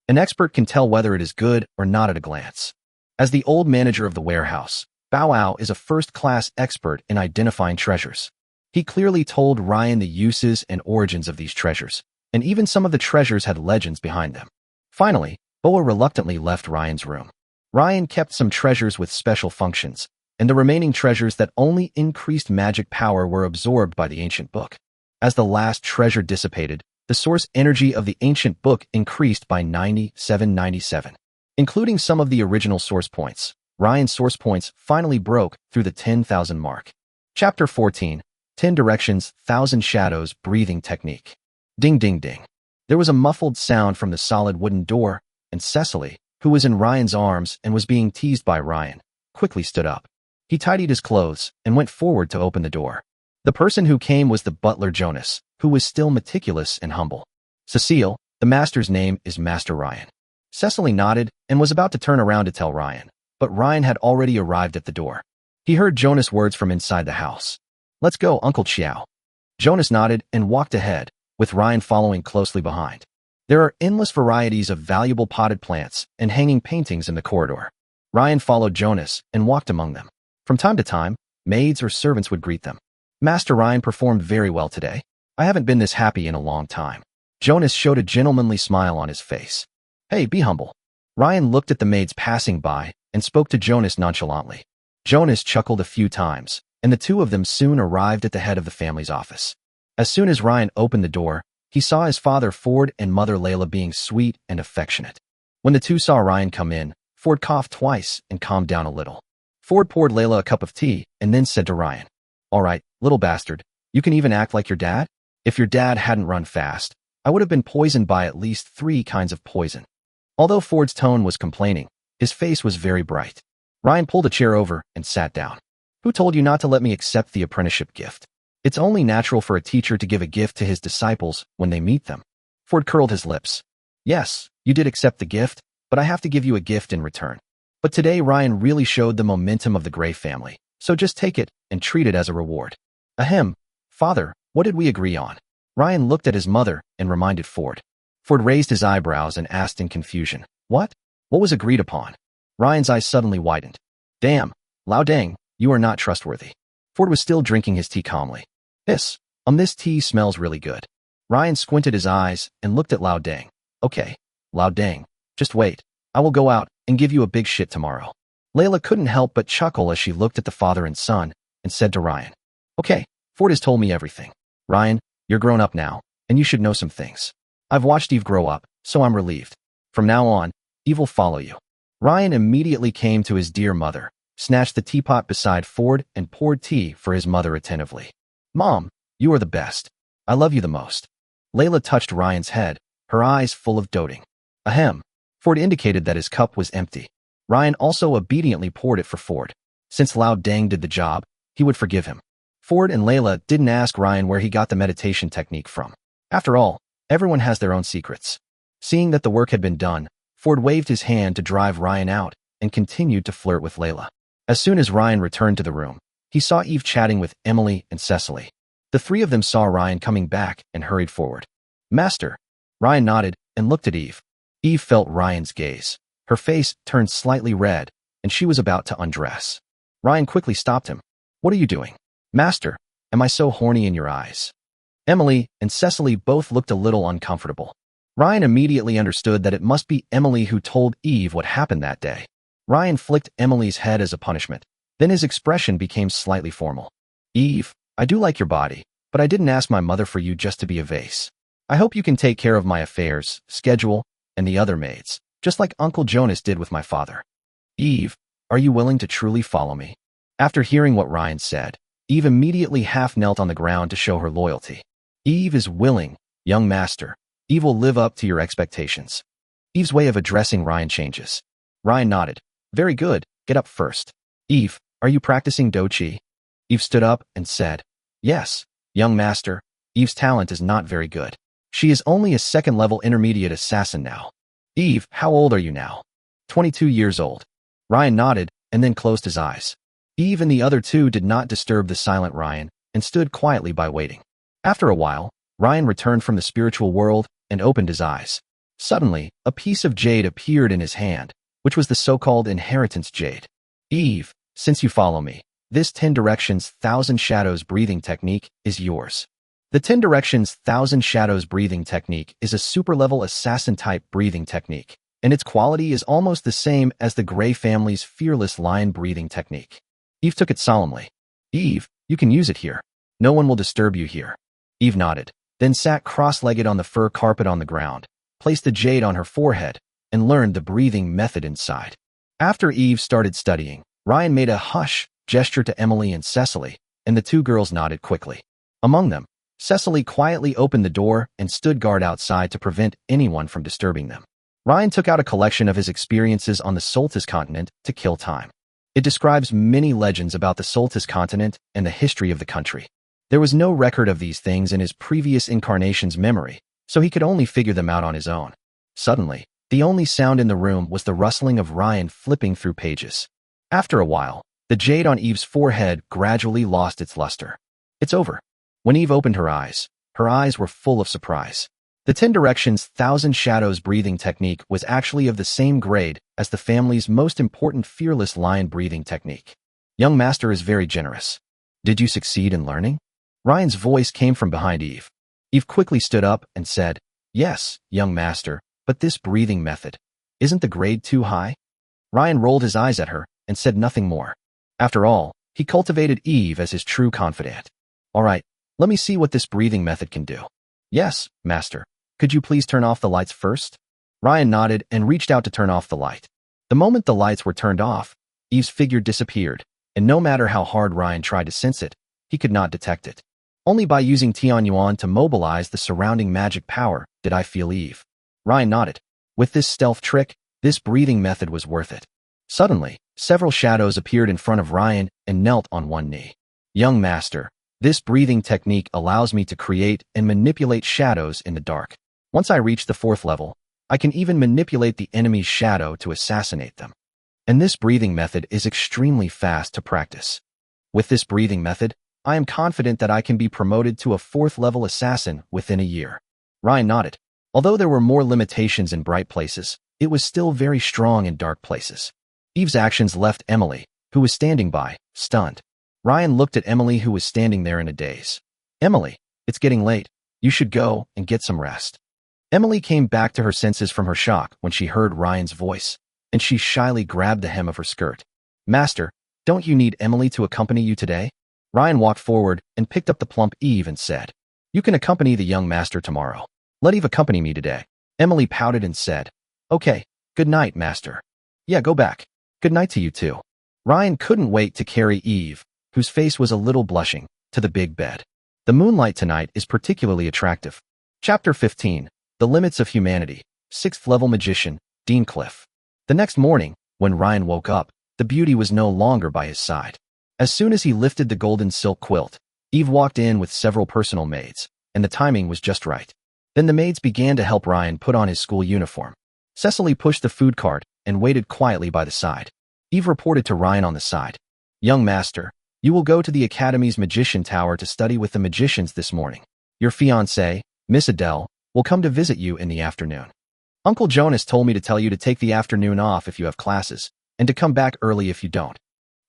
an expert can tell whether it is good or not at a glance. As the old manager of the warehouse, Bow Wow is a first-class expert in identifying treasures. He clearly told Ryan the uses and origins of these treasures, and even some of the treasures had legends behind them. Finally, Boa reluctantly left Ryan's room. Ryan kept some treasures with special functions, and the remaining treasures that only increased magic power were absorbed by the ancient book. As the last treasure dissipated, the source energy of the ancient book increased by 9797. Including some of the original source points, Ryan's source points finally broke through the 10,000 mark. Chapter 14, 10 Directions, 1,000 Shadows Breathing Technique. Ding ding ding. There was a muffled sound from the solid wooden door, and Cecily, who was in Ryan's arms and was being teased by Ryan, quickly stood up. He tidied his clothes and went forward to open the door. The person who came was the butler Jonas, who was still meticulous and humble. Cecile, the master's name is Master Ryan. Cecily nodded and was about to turn around to tell Ryan, but Ryan had already arrived at the door. He heard Jonas' words from inside the house. "Let's go, Uncle Chiao." Jonas nodded and walked ahead, with Ryan following closely behind. There are endless varieties of valuable potted plants and hanging paintings in the corridor. Ryan followed Jonas and walked among them. From time to time, maids or servants would greet them. "Master Ryan performed very well today. I haven't been this happy in a long time." Jonas showed a gentlemanly smile on his face. "Hey, be humble." Ryan looked at the maids passing by and spoke to Jonas nonchalantly. Jonas chuckled a few times, and the two of them soon arrived at the head of the family's office. As soon as Ryan opened the door, he saw his father Ford and mother Layla being sweet and affectionate. When the two saw Ryan come in, Ford coughed twice and calmed down a little. Ford poured Layla a cup of tea and then said to Ryan, "All right, little bastard, you can even act like your dad? If your dad hadn't run fast, I would have been poisoned by at least 3 kinds of poison." Although Ford's tone was complaining, his face was very bright. Ryan pulled a chair over and sat down. "Who told you not to let me accept the apprenticeship gift? It's only natural for a teacher to give a gift to his disciples when they meet them." Ford curled his lips. "Yes, you did accept the gift, but I have to give you a gift in return. But today Ryan really showed the momentum of the Gray family, so just take it and treat it as a reward." "Ahem, Father, what did we agree on?" Ryan looked at his mother and reminded Ford. Ford raised his eyebrows and asked in confusion, "What? What was agreed upon?" Ryan's eyes suddenly widened. "Damn, Lao Deng, you are not trustworthy." Ford was still drinking his tea calmly. This tea smells really good." Ryan squinted his eyes and looked at Lao Deng. "Okay, Lao Deng, just wait. I will go out and give you a big shit tomorrow." Layla couldn't help but chuckle as she looked at the father and son and said to Ryan, "Okay, Ford has told me everything. Ryan, you're grown up now, and you should know some things. I've watched Eve grow up, so I'm relieved. From now on, Eve will follow you." Ryan immediately came to his dear mother, snatched the teapot beside Ford and poured tea for his mother attentively. "Mom, you are the best. I love you the most." Layla touched Ryan's head, her eyes full of doting. "Ahem." Ford indicated that his cup was empty. Ryan also obediently poured it for Ford. Since Lao Deng did the job, he would forgive him. Ford and Layla didn't ask Ryan where he got the meditation technique from. After all, everyone has their own secrets. Seeing that the work had been done, Ford waved his hand to drive Ryan out and continued to flirt with Layla. As soon as Ryan returned to the room, he saw Eve chatting with Emily and Cecily. The three of them saw Ryan coming back and hurried forward. "Master." Ryan nodded and looked at Eve. Eve felt Ryan's gaze. Her face turned slightly red, and she was about to undress. Ryan quickly stopped him. "What are you doing?" "Master, am I so horny in your eyes?" Emily and Cecily both looked a little uncomfortable. Ryan immediately understood that it must be Emily who told Eve what happened that day. Ryan flicked Emily's head as a punishment. Then his expression became slightly formal. "Eve, I do like your body, but I didn't ask my mother for you just to be a vase. I hope you can take care of my affairs, schedule, and the other maids, just like Uncle Jonas did with my father. Eve, are you willing to truly follow me?" After hearing what Ryan said, Eve immediately half knelt on the ground to show her loyalty. "Eve is willing, young master. Eve will live up to your expectations." Eve's way of addressing Ryan changes. Ryan nodded. "Very good, get up first." "Eve, are you practicing Do Chi?" Eve stood up and said, "Yes, young master. Eve's talent is not very good. She is only a second-level intermediate assassin now." "Eve, how old are you now?" 22 years old. Ryan nodded and then closed his eyes. Eve and the other two did not disturb the silent Ryan and stood quietly by waiting. After a while, Ryan returned from the spiritual world and opened his eyes. Suddenly, a piece of jade appeared in his hand, which was the so-called inheritance jade. "Eve, since you follow me, this 10 Directions 1000 Shadows breathing technique is yours." The 10 Directions 1000 Shadows breathing technique is a super-level assassin-type breathing technique, and its quality is almost the same as the Gray family's Fearless Lion breathing technique. Eve took it solemnly. "Eve, you can use it here. No one will disturb you here." Eve nodded, then sat cross-legged on the fur carpet on the ground, placed the jade on her forehead, and learned the breathing method inside. After Eve started studying, Ryan made a hush gesture to Emily and Cecily, and the two girls nodded quickly. Among them, Cecily quietly opened the door and stood guard outside to prevent anyone from disturbing them. Ryan took out a collection of his experiences on the Soltis continent to kill time. It describes many legends about the Soltis continent and the history of the country. There was no record of these things in his previous incarnation's memory, so he could only figure them out on his own. Suddenly, the only sound in the room was the rustling of Ryan flipping through pages. After a while, the jade on Eve's forehead gradually lost its luster. It's over. When Eve opened her eyes were full of surprise. The 10 Directions 1,000 Shadows breathing technique was actually of the same grade as the family's most important Fearless Lion breathing technique. Young Master is very generous. Did you succeed in learning? Ryan's voice came from behind Eve. Eve quickly stood up and said, Yes, young Master, but this breathing method, isn't the grade too high? Ryan rolled his eyes at her and said nothing more. After all, he cultivated Eve as his true confidant. All right, let me see what this breathing method can do. Yes, Master. Could you please turn off the lights first? Ryan nodded and reached out to turn off the light. The moment the lights were turned off, Eve's figure disappeared, and no matter how hard Ryan tried to sense it, he could not detect it. Only by using Tian Yuan to mobilize the surrounding magic power did I feel Eve. Ryan nodded. With this stealth trick, this breathing method was worth it. Suddenly, several shadows appeared in front of Ryan and knelt on one knee. Young Master, this breathing technique allows me to create and manipulate shadows in the dark. Once I reach the 4th level, I can even manipulate the enemy's shadow to assassinate them. And this breathing method is extremely fast to practice. With this breathing method, I am confident that I can be promoted to a 4th level assassin within a year. Ryan nodded. Although there were more limitations in bright places, it was still very strong in dark places. Eve's actions left Emily, who was standing by, stunned. Ryan looked at Emily, who was standing there in a daze. Emily, it's getting late. You should go and get some rest. Emily came back to her senses from her shock when she heard Ryan's voice, and she shyly grabbed the hem of her skirt. Master, don't you need Emily to accompany you today? Ryan walked forward and picked up the plump Eve and said, You can accompany the young master tomorrow. Let Eve accompany me today. Emily pouted and said, Okay, good night, Master. Yeah, go back. Good night to you too. Ryan couldn't wait to carry Eve, whose face was a little blushing, to the big bed. The moonlight tonight is particularly attractive. Chapter 15. The Limits of Humanity. 6th level magician, Dean Cliff. The next morning, when Ryan woke up, the beauty was no longer by his side. As soon as he lifted the golden silk quilt, Eve walked in with several personal maids, and the timing was just right. Then the maids began to help Ryan put on his school uniform. Cecily pushed the food cart and waited quietly by the side. Eve reported to Ryan on the side. Young Master, you will go to the Academy's Magician Tower to study with the magicians this morning. Your fiancée, Miss Adele, will come to visit you in the afternoon. Uncle Jonas told me to tell you to take the afternoon off if you have classes, and to come back early if you don't.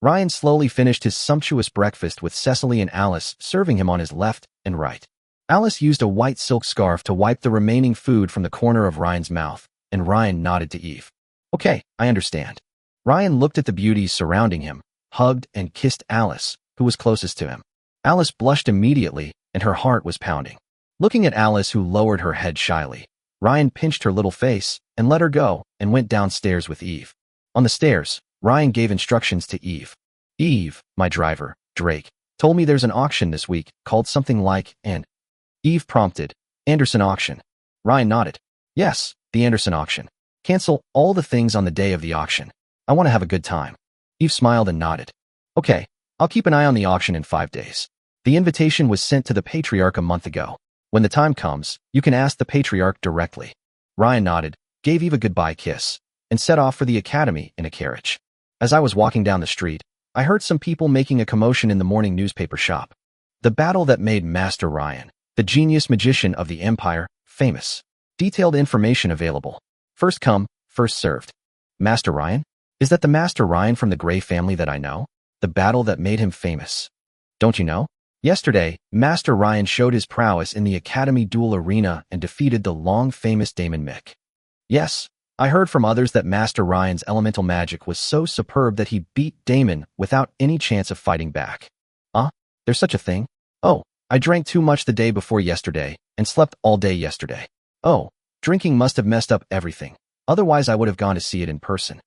Ryan slowly finished his sumptuous breakfast with Cecily and Alice serving him on his left and right. Alice used a white silk scarf to wipe the remaining food from the corner of Ryan's mouth, and Ryan nodded to Eve. Okay, I understand. Ryan looked at the beauties surrounding him, hugged and kissed Alice, who was closest to him. Alice blushed immediately, and her heart was pounding. Looking at Alice, who lowered her head shyly, Ryan pinched her little face and let her go and went downstairs with Eve. On the stairs, Ryan gave instructions to Eve. Eve, my driver, Drake, told me there's an auction this week called something like and Eve prompted, Anderson auction. Ryan nodded. Yes, the Anderson auction. Cancel all the things on the day of the auction. I want to have a good time. Eve smiled and nodded. Okay, I'll keep an eye on the auction in 5 days. The invitation was sent to the Patriarch a month ago. When the time comes, you can ask the Patriarch directly. Ryan nodded, gave Eve a goodbye kiss, and set off for the academy in a carriage. As I was walking down the street, I heard some people making a commotion in the morning newspaper shop. The battle that made Master Ryan, the genius magician of the Empire, famous. Detailed information available. First come, first served. Master Ryan? Is that the Master Ryan from the Grey family that I know? The battle that made him famous. Don't you know? Yesterday, Master Ryan showed his prowess in the Academy Duel Arena and defeated the long-famous Damon Mick. Yes, I heard from others that Master Ryan's elemental magic was so superb that he beat Damon without any chance of fighting back. There's such a thing? Oh, I drank too much the day before yesterday and slept all day yesterday. Oh, drinking must have messed up everything. Otherwise I would have gone to see it in person.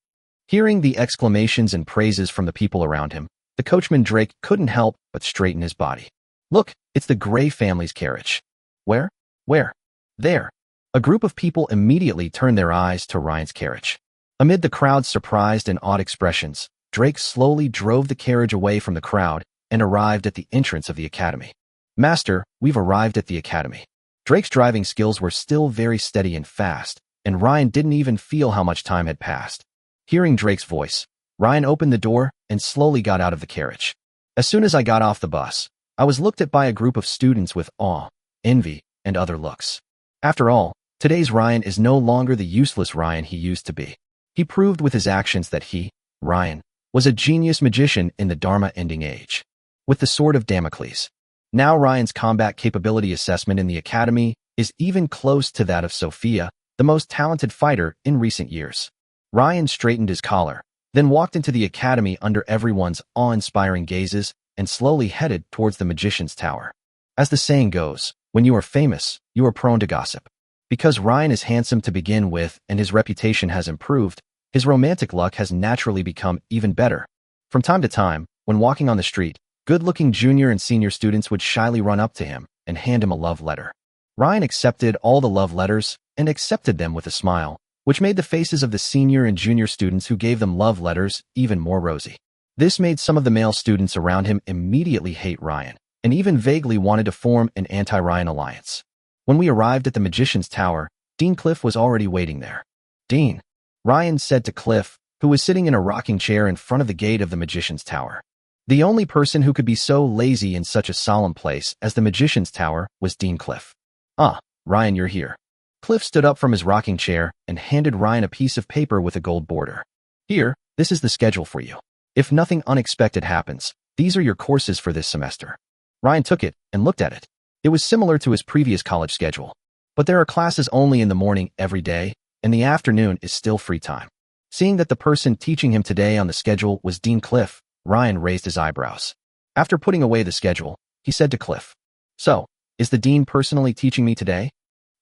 Hearing the exclamations and praises from the people around him, the coachman Drake couldn't help but straighten his body. Look, it's the Grey family's carriage. Where? Where? There. A group of people immediately turned their eyes to Ryan's carriage. Amid the crowd's surprised and awed expressions, Drake slowly drove the carriage away from the crowd and arrived at the entrance of the academy. "Master, we've arrived at the academy." Drake's driving skills were still very steady and fast, and Ryan didn't even feel how much time had passed. Hearing Drake's voice, Ryan opened the door and slowly got out of the carriage. "As soon as I got off the bus, I was looked at by a group of students with awe, envy, and other looks. After all, today's Ryan is no longer the useless Ryan he used to be. He proved with his actions that he, Ryan, was a genius magician in the Dharma-ending age. With the Sword of Damocles. Now Ryan's combat capability assessment in the academy is even close to that of Sophia, the most talented fighter in recent years." Ryan straightened his collar, then walked into the academy under everyone's awe-inspiring gazes and slowly headed towards the Magician's Tower. As the saying goes, when you are famous, you are prone to gossip. Because Ryan is handsome to begin with and his reputation has improved, his romantic luck has naturally become even better. From time to time, when walking on the street, good-looking junior and senior students would shyly run up to him and hand him a love letter. Ryan accepted all the love letters and accepted them with a smile, which made the faces of the senior and junior students who gave them love letters even more rosy. This made some of the male students around him immediately hate Ryan, and even vaguely wanted to form an anti-Ryan alliance. When we arrived at the Magician's Tower, Dean Cliff was already waiting there. "Dean," Ryan said to Cliff, who was sitting in a rocking chair in front of the gate of the Magician's Tower. The only person who could be so lazy in such a solemn place as the Magician's Tower was Dean Cliff. "Ah, Ryan, you're here." Cliff stood up from his rocking chair and handed Ryan a piece of paper with a gold border. "Here, this is the schedule for you. If nothing unexpected happens, these are your courses for this semester." Ryan took it and looked at it. It was similar to his previous college schedule, but there are classes only in the morning every day, and the afternoon is still free time. Seeing that the person teaching him today on the schedule was Dean Cliff, Ryan raised his eyebrows. After putting away the schedule, he said to Cliff, "So, is the dean personally teaching me today?"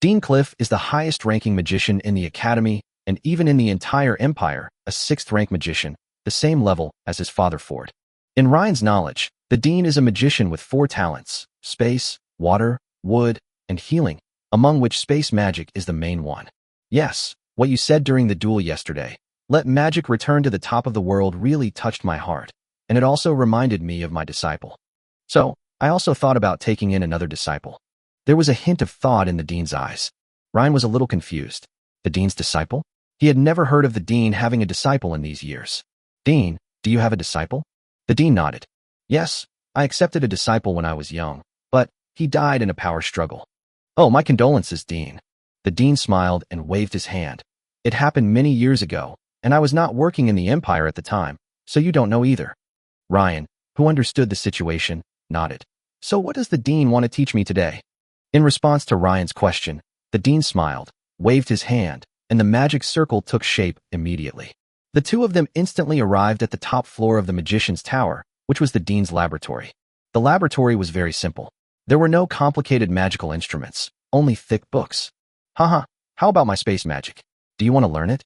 Dean Cliff is the highest-ranking magician in the academy and even in the entire empire, a 6th-rank magician, the same level as his father Ford. In Ryan's knowledge, the dean is a magician with 4 talents: space, water, wood, and healing, among which space magic is the main one. Yes, what you said during the duel yesterday, "Let magic return to the top of the world," really touched my heart, and it also reminded me of my disciple. So, I also thought about taking in another disciple. There was a hint of thought in the dean's eyes. Ryan was a little confused. The dean's disciple? He had never heard of the dean having a disciple in these years. "Dean, do you have a disciple?" The dean nodded. "Yes, I accepted a disciple when I was young, but he died in a power struggle." "Oh, my condolences, Dean." The dean smiled and waved his hand. "It happened many years ago, and I was not working in the Empire at the time, so you don't know either." Ryan, who understood the situation, nodded. "So what does the dean want to teach me today?" In response to Ryan's question, the dean smiled, waved his hand, and the magic circle took shape immediately. The two of them instantly arrived at the top floor of the Magician's Tower, which was the dean's laboratory. The laboratory was very simple. There were no complicated magical instruments, only thick books. "Haha, how about my space magic? Do you want to learn it?"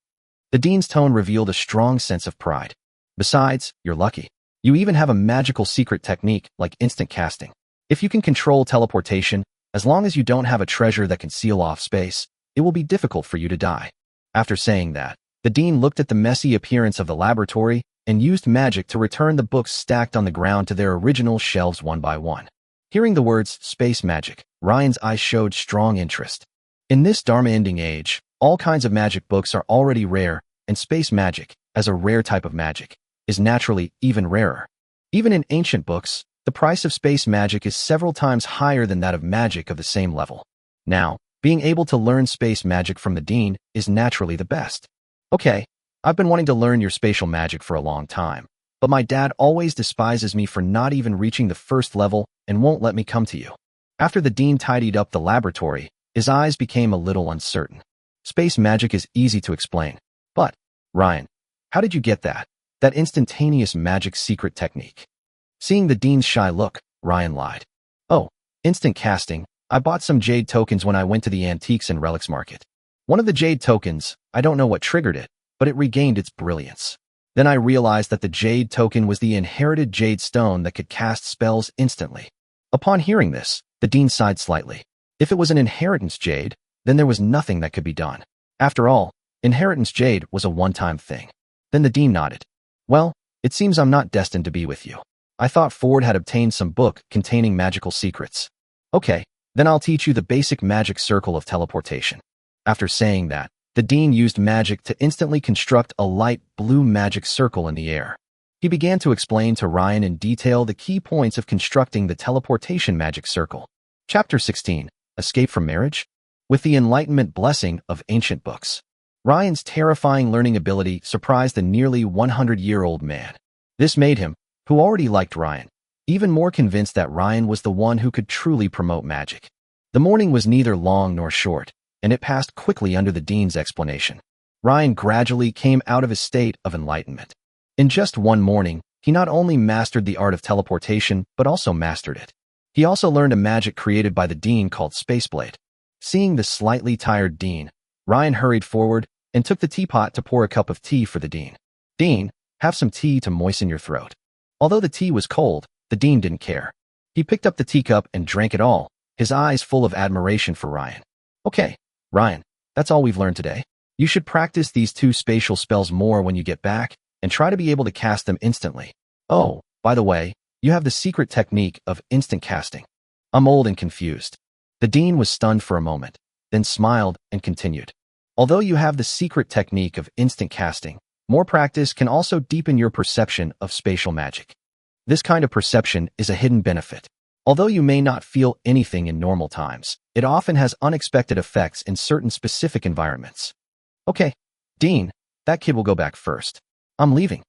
The dean's tone revealed a strong sense of pride. "Besides, you're lucky. You even have a magical secret technique like instant casting. If you can control teleportation, as long as you don't have a treasure that can seal off space, it will be difficult for you to die." After saying that, the dean looked at the messy appearance of the laboratory and used magic to return the books stacked on the ground to their original shelves one by one. Hearing the words space magic, Ryan's eyes showed strong interest. In this Dharma-ending age, all kinds of magic books are already rare, and space magic, as a rare type of magic, is naturally even rarer. Even in ancient books, the price of space magic is several times higher than that of magic of the same level. Now, being able to learn space magic from the dean is naturally the best. "Okay, I've been wanting to learn your spatial magic for a long time, but my dad always despises me for not even reaching the first level and won't let me come to you." After the dean tidied up the laboratory, his eyes became a little uncertain. Space magic is easy to explain. But, Ryan, how did you get that instantaneous magic secret technique? Seeing the dean's shy look, Ryan lied. "Oh, instant casting. I bought some jade tokens when I went to the antiques and relics market. One of the jade tokens, I don't know what triggered it, but it regained its brilliance. Then I realized that the jade token was the inherited jade stone that could cast spells instantly." Upon hearing this, the dean sighed slightly. If it was an inheritance jade, then there was nothing that could be done. After all, Inheritance Jade was a one-time thing. Then the dean nodded. Well, it seems I'm not destined to be with you. I thought Ford had obtained some book containing magical secrets. Okay, then I'll teach you the basic magic circle of teleportation. After saying that, the dean used magic to instantly construct a light blue magic circle in the air. He began to explain to Ryan in detail the key points of constructing the teleportation magic circle. Chapter 16, Escape from Marriage? With the enlightenment blessing of ancient books. Ryan's terrifying learning ability surprised the nearly 100-year-old man. This made him, who already liked Ryan, even more convinced that Ryan was the one who could truly promote magic. The morning was neither long nor short, and it passed quickly under the dean's explanation. Ryan gradually came out of his state of enlightenment. In just one morning, he not only mastered the art of teleportation, but also mastered it. He also learned a magic created by the dean called Spaceblade. Seeing the slightly tired dean, Ryan hurried forward and took the teapot to pour a cup of tea for the dean. Dean, have some tea to moisten your throat. Although the tea was cold, the dean didn't care. He picked up the teacup and drank it all, his eyes full of admiration for Ryan. Okay, Ryan, that's all we've learned today. You should practice these 2 spatial spells more when you get back, and try to be able to cast them instantly. Oh, by the way, you have the secret technique of instant casting. I'm old and confused. The dean was stunned for a moment, then smiled and continued. Although you have the secret technique of instant casting, more practice can also deepen your perception of spatial magic. This kind of perception is a hidden benefit. Although you may not feel anything in normal times, it often has unexpected effects in certain specific environments. Okay, Dean, that kid will go back first. I'm leaving.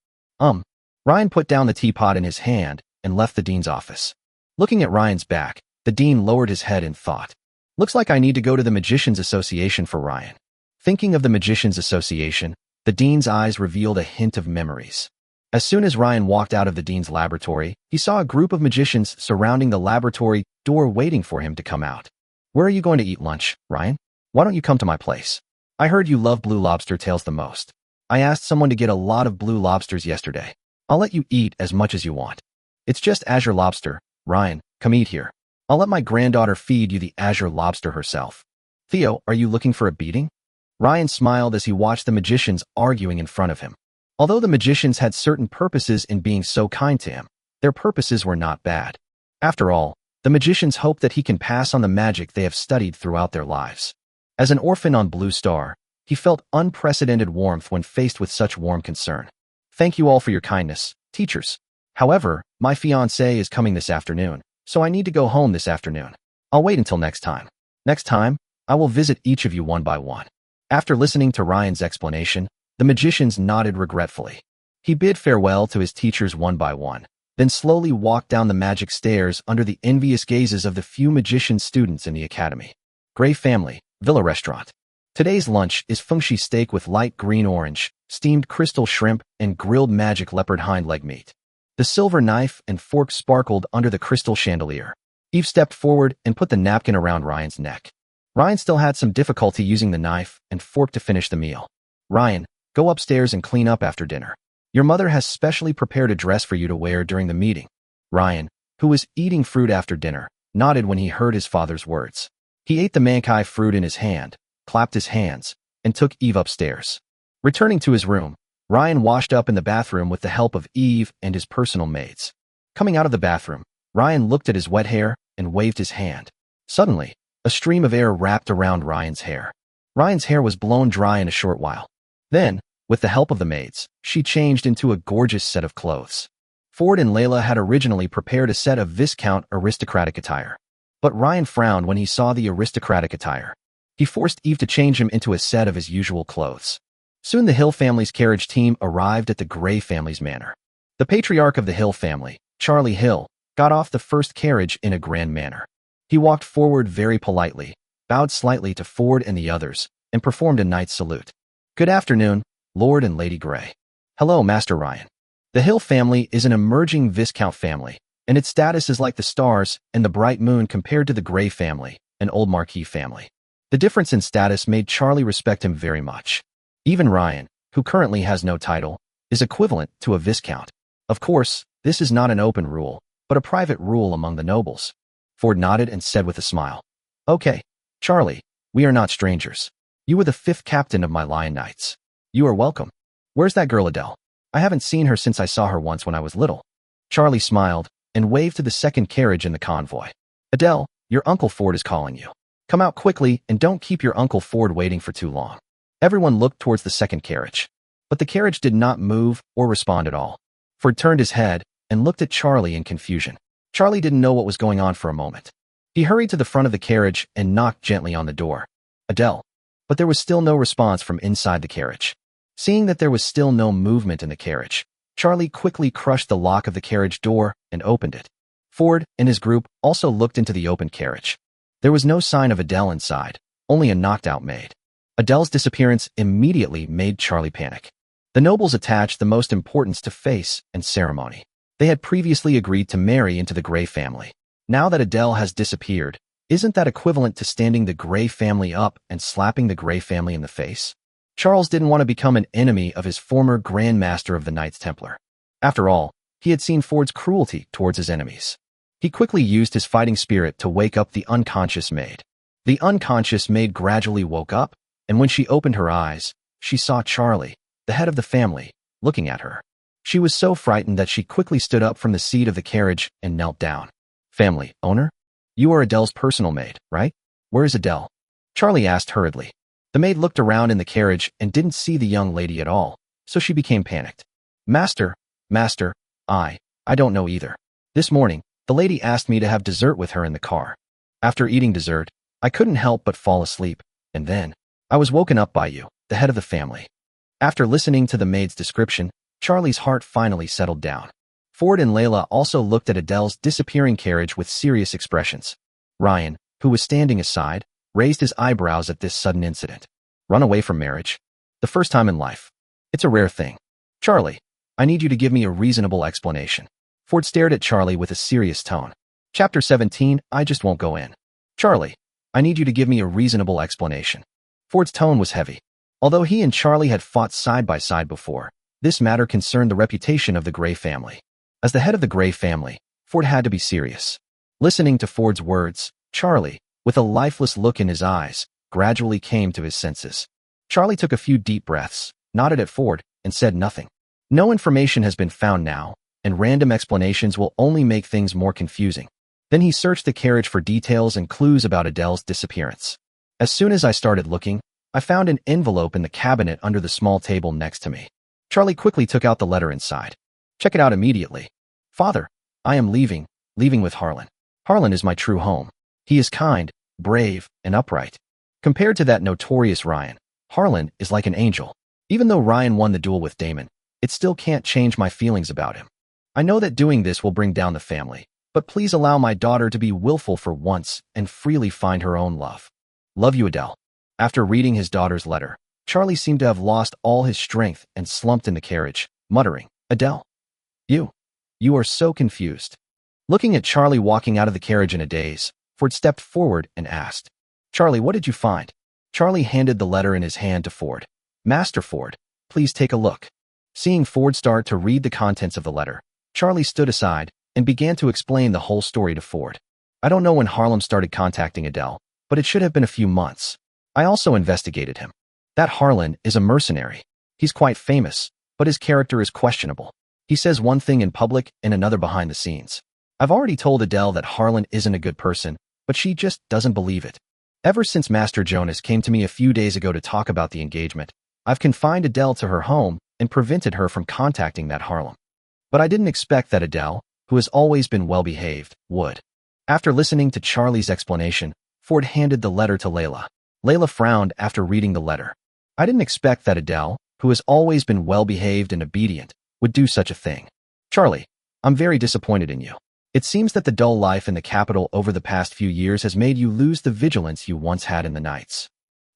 Ryan put down the teapot in his hand and left the dean's office. Looking at Ryan's back, the dean lowered his head in thought. Looks like I need to go to the Magicians Association for Ryan. Thinking of the Magicians Association, the dean's eyes revealed a hint of memories. As soon as Ryan walked out of the dean's laboratory, he saw a group of magicians surrounding the laboratory door waiting for him to come out. Where are you going to eat lunch, Ryan? Why don't you come to my place? I heard you love blue lobster tails the most. I asked someone to get a lot of blue lobsters yesterday. I'll let you eat as much as you want. It's just azure lobster. Ryan, come eat here. I'll let my granddaughter feed you the azure lobster herself. Theo, are you looking for a beating? Ryan smiled as he watched the magicians arguing in front of him. Although the magicians had certain purposes in being so kind to him, their purposes were not bad. After all, the magicians hope that he can pass on the magic they have studied throughout their lives. As an orphan on Blue Star, he felt unprecedented warmth when faced with such warm concern. Thank you all for your kindness, teachers. However, my fiancé is coming this afternoon, so I need to go home this afternoon. I'll wait until next time. Next time, I will visit each of you one by one. After listening to Ryan's explanation, the magicians nodded regretfully. He bid farewell to his teachers one by one, then slowly walked down the magic stairs under the envious gazes of the few magician students in the academy. Gray Family, Villa Restaurant. Today's lunch is fengshi steak with light green orange, steamed crystal shrimp, and grilled magic leopard hind leg meat. The silver knife and fork sparkled under the crystal chandelier. Eve stepped forward and put the napkin around Ryan's neck. Ryan still had some difficulty using the knife and fork to finish the meal. Ryan, go upstairs and clean up after dinner. Your mother has specially prepared a dress for you to wear during the meeting. Ryan, who was eating fruit after dinner, nodded when he heard his father's words. He ate the mankai fruit in his hand, clapped his hands, and took Eve upstairs. Returning to his room, Ryan washed up in the bathroom with the help of Eve and his personal maids. Coming out of the bathroom, Ryan looked at his wet hair and waved his hand. Suddenly, a stream of air wrapped around Ryan's hair. Ryan's hair was blown dry in a short while. Then, with the help of the maids, she changed into a gorgeous set of clothes. Ford and Layla had originally prepared a set of Viscount aristocratic attire. But Ryan frowned when he saw the aristocratic attire. He forced Eve to change him into a set of his usual clothes. Soon the Hill family's carriage team arrived at the Gray family's manor. The patriarch of the Hill family, Charlie Hill, got off the first carriage in a grand manner. He walked forward very politely, bowed slightly to Ford and the others, and performed a knight's salute. Good afternoon, Lord and Lady Gray. Hello, Master Ryan. The Hill family is an emerging Viscount family, and its status is like the stars and the bright moon compared to the Gray family, an old Marquis family. The difference in status made Charlie respect him very much. Even Ryan, who currently has no title, is equivalent to a Viscount. Of course, this is not an open rule, but a private rule among the nobles. Ford nodded and said with a smile, Okay, Charlie, We are not strangers. You were the 5th captain of my Lion Knights. You are welcome. Where's that girl Adele? I haven't seen her since I saw her once when I was little. Charlie smiled and waved to the second carriage in the convoy. Adele, your Uncle Ford is calling you. Come out quickly and don't keep your Uncle Ford waiting for too long. Everyone looked towards the second carriage. But the carriage did not move or respond at all. Ford turned his head and looked at Charlie in confusion. Charlie didn't know what was going on for a moment. He hurried to the front of the carriage and knocked gently on the door. Adele. But there was still no response from inside the carriage. Seeing that there was still no movement in the carriage, Charlie quickly crushed the lock of the carriage door and opened it. Ford and his group also looked into the open carriage. There was no sign of Adele inside, only a knocked-out maid. Adele's disappearance immediately made Charlie panic. The nobles attached the most importance to face and ceremony. They had previously agreed to marry into the Grey family. Now that Adele has disappeared, isn't that equivalent to standing the Grey family up and slapping the Grey family in the face? Charles didn't want to become an enemy of his former Grand Master of the Knights Templar. After all, he had seen Ford's cruelty towards his enemies. He quickly used his fighting spirit to wake up the unconscious maid. The unconscious maid gradually woke up, and when she opened her eyes, she saw Charlie, the head of the family, looking at her. She was so frightened that she quickly stood up from the seat of the carriage and knelt down. Family, owner? You are Adele's personal maid, right? Where is Adele? Charlie asked hurriedly. The maid looked around in the carriage and didn't see the young lady at all, so she became panicked. Master, I don't know either. This morning, the lady asked me to have dessert with her in the car. After eating dessert, I couldn't help but fall asleep, and then I was woken up by you, the head of the family. After listening to the maid's description, Charlie's heart finally settled down. Ford and Layla also looked at Adele's disappearing carriage with serious expressions. Ryan, who was standing aside, raised his eyebrows at this sudden incident. Run away from marriage? The first time in life. It's a rare thing. Charlie, I need you to give me a reasonable explanation. Ford stared at Charlie with a serious tone. Chapter 17, I just won't go in. Charlie, I need you to give me a reasonable explanation. Ford's tone was heavy. Although he and Charlie had fought side by side before, this matter concerned the reputation of the Grey family. As the head of the Grey family, Ford had to be serious. Listening to Ford's words, Charlie, with a lifeless look in his eyes, gradually came to his senses. Charlie took a few deep breaths, nodded at Ford, and said nothing. No information has been found now, and random explanations will only make things more confusing. Then he searched the carriage for details and clues about Adele's disappearance. As soon as I started looking, I found an envelope in the cabinet under the small table next to me. Charlie quickly took out the letter inside. Check it out immediately. Father, I am leaving with Harlan. Harlan is my true home. He is kind, brave, and upright. Compared to that notorious Ryan, Harlan is like an angel. Even though Ryan won the duel with Damon, it still can't change my feelings about him. I know that doing this will bring down the family, but please allow my daughter to be willful for once and freely find her own love. Love you, Adele. After reading his daughter's letter, Charlie seemed to have lost all his strength and slumped in the carriage, muttering, Adele. You are so confused. Looking at Charlie walking out of the carriage in a daze, Ford stepped forward and asked, Charlie, what did you find? Charlie handed the letter in his hand to Ford. Master Ford, please take a look. Seeing Ford start to read the contents of the letter, Charlie stood aside and began to explain the whole story to Ford. I don't know when Harlan started contacting Adele, but it should have been a few months. I also investigated him. That Harlan is a mercenary. He's quite famous, but his character is questionable. He says one thing in public and another behind the scenes. I've already told Adele that Harlan isn't a good person, but she just doesn't believe it. Ever since Master Jonas came to me a few days ago to talk about the engagement, I've confined Adele to her home and prevented her from contacting that Harlan. But I didn't expect that Adele, who has always been well-behaved, would. After listening to Charlie's explanation, Ford handed the letter to Layla. Layla frowned after reading the letter. I didn't expect that Adele, who has always been well-behaved and obedient, would do such a thing. Charlie, I'm very disappointed in you. It seems that the dull life in the capital over the past few years has made you lose the vigilance you once had in the nights.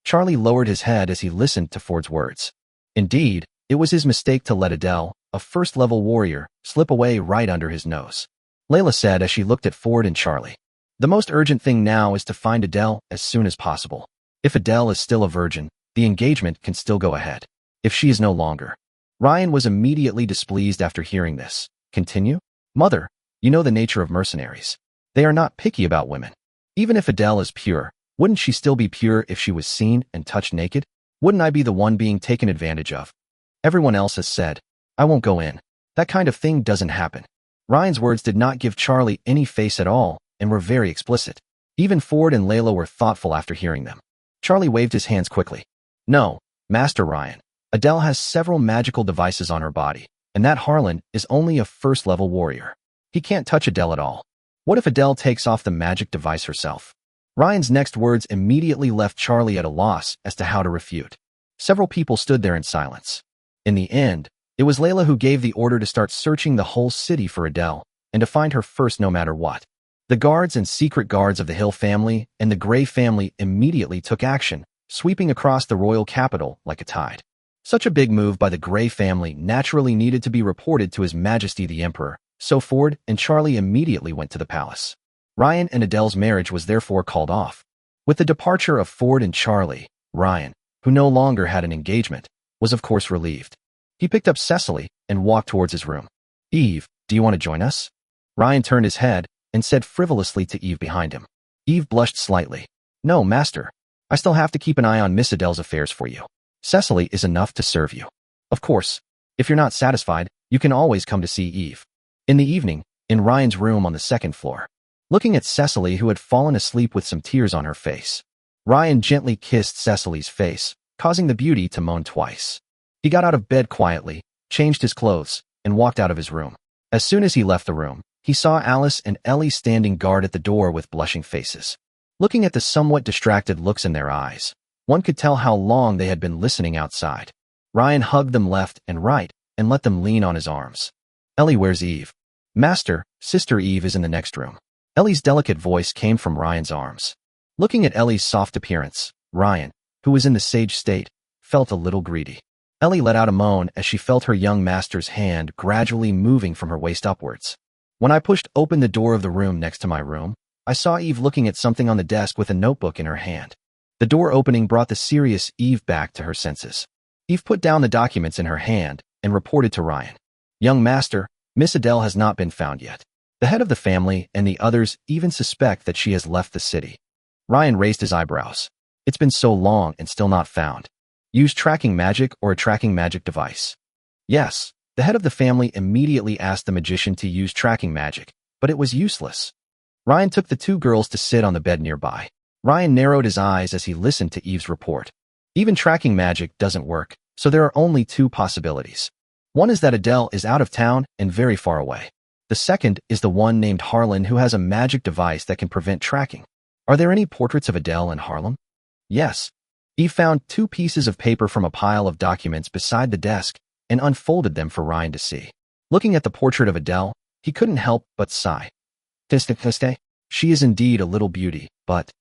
Charlie lowered his head as he listened to Ford's words. Indeed, it was his mistake to let Adele, a first-level warrior, slip away right under his nose. Layla said as she looked at Ford and Charlie. The most urgent thing now is to find Adele as soon as possible. If Adele is still a virgin, the engagement can still go ahead. If she is no longer. Ryan was immediately displeased after hearing this. Continue? Mother, you know the nature of mercenaries. They are not picky about women. Even if Adele is pure, Wouldn't she still be pure if she was seen and touched naked? Wouldn't I be the one being taken advantage of? Everyone else has said, I won't go in. That kind of thing doesn't happen. Ryan's words did not give Charlie any face at all and were very explicit. Even Ford and Layla were thoughtful after hearing them. Charlie waved his hands quickly. No, Master Ryan. Adele has several magical devices on her body, and that Harlan is only a first-level warrior. He can't touch Adele at all. What if Adele takes off the magic device herself? Ryan's next words immediately left Charlie at a loss as to how to refute. Several people stood there in silence. In the end, it was Layla who gave the order to start searching the whole city for Adele and to find her first no matter what. The guards and secret guards of the Hill family and the Gray family immediately took action, sweeping across the royal capital like a tide. Such a big move by the Gray family naturally needed to be reported to His Majesty the Emperor, so Ford and Charlie immediately went to the palace. Ryan and Adele's marriage was therefore called off. With the departure of Ford and Charlie, Ryan, who no longer had an engagement, was of course relieved. He picked up Cecily and walked towards his room. Eve, do you want to join us? Ryan turned his head and said frivolously to Eve behind him. Eve blushed slightly. No, master. I still have to keep an eye on Miss Adele's affairs for you. Cecily is enough to serve you. Of course, if you're not satisfied, you can always come to see Eve. In the evening, in Ryan's room on the second floor. Looking at Cecily, who had fallen asleep with some tears on her face, Ryan gently kissed Cecily's face, causing the beauty to moan twice. He got out of bed quietly, changed his clothes, and walked out of his room. As soon as he left the room, he saw Alice and Ellie standing guard at the door with blushing faces. Looking at the somewhat distracted looks in their eyes, one could tell how long they had been listening outside. Ryan hugged them left and right and let them lean on his arms. Ellie, where's Eve? Master, Sister Eve is in the next room. Ellie's delicate voice came from Ryan's arms. Looking at Ellie's soft appearance, Ryan, who was in the sage state, felt a little greedy. Ellie let out a moan as she felt her young master's hand gradually moving from her waist upwards. When I pushed open the door of the room next to my room, I saw Eve looking at something on the desk with a notebook in her hand. The door opening brought the serious Eve back to her senses. Eve put down the documents in her hand and reported to Ryan. Young master, Miss Adele has not been found yet. The head of the family and the others even suspect that she has left the city. Ryan raised his eyebrows. It's been so long and still not found. Use tracking magic or a tracking magic device. Yes, the head of the family immediately asked the magician to use tracking magic, but it was useless. Ryan took the two girls to sit on the bed nearby. Ryan narrowed his eyes as he listened to Eve's report. Even tracking magic doesn't work, so there are only two possibilities. One is that Adele is out of town and very far away. The second is the one named Harlan who has a magic device that can prevent tracking. Are there any portraits of Adele and Harlan? Yes. Eve found two pieces of paper from a pile of documents beside the desk and unfolded them for Ryan to see. Looking at the portrait of Adele, he couldn't help but sigh. She is indeed a little beauty, but...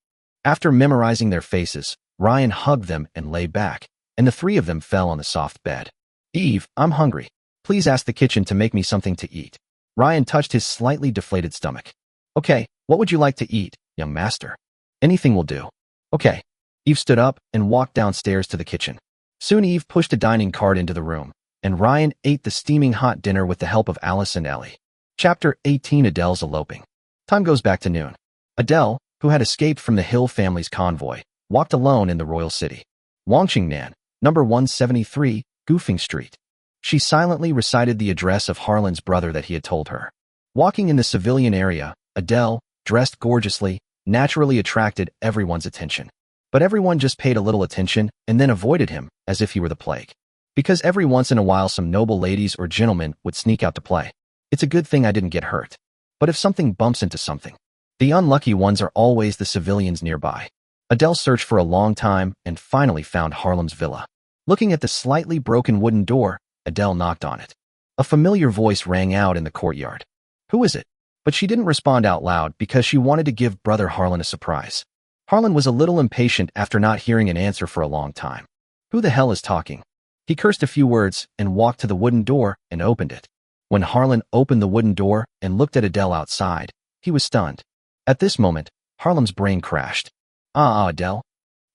After memorizing their faces, Ryan hugged them and lay back, and the three of them fell on the soft bed. Eve, I'm hungry. Please ask the kitchen to make me something to eat. Ryan touched his slightly deflated stomach. Okay, what would you like to eat, young master? Anything will do. Okay. Eve stood up and walked downstairs to the kitchen. Soon Eve pushed a dining cart into the room, and Ryan ate the steaming hot dinner with the help of Alice and Ellie. Chapter 18. Adele's eloping. Time goes back to noon. Adele, who had escaped from the Hill family's convoy, walked alone in the royal city. Wangqingnan, number 173, Goofing Street. She silently recited the address of Harlan's brother that he had told her. Walking in the civilian area, Adele, dressed gorgeously, naturally attracted everyone's attention. But everyone just paid a little attention and then avoided him as if he were the plague. Because every once in a while some noble ladies or gentlemen would sneak out to play. It's a good thing I didn't get hurt. But if something bumps into something, the unlucky ones are always the civilians nearby. Adele searched for a long time and finally found Harlan's villa. Looking at the slightly broken wooden door, Adele knocked on it. A familiar voice rang out in the courtyard. Who is it? But she didn't respond out loud because she wanted to give brother Harlan a surprise. Harlan was a little impatient after not hearing an answer for a long time. Who the hell is talking? He cursed a few words and walked to the wooden door and opened it. When Harlan opened the wooden door and looked at Adele outside, he was stunned. At this moment, Harlan's brain crashed. Adele.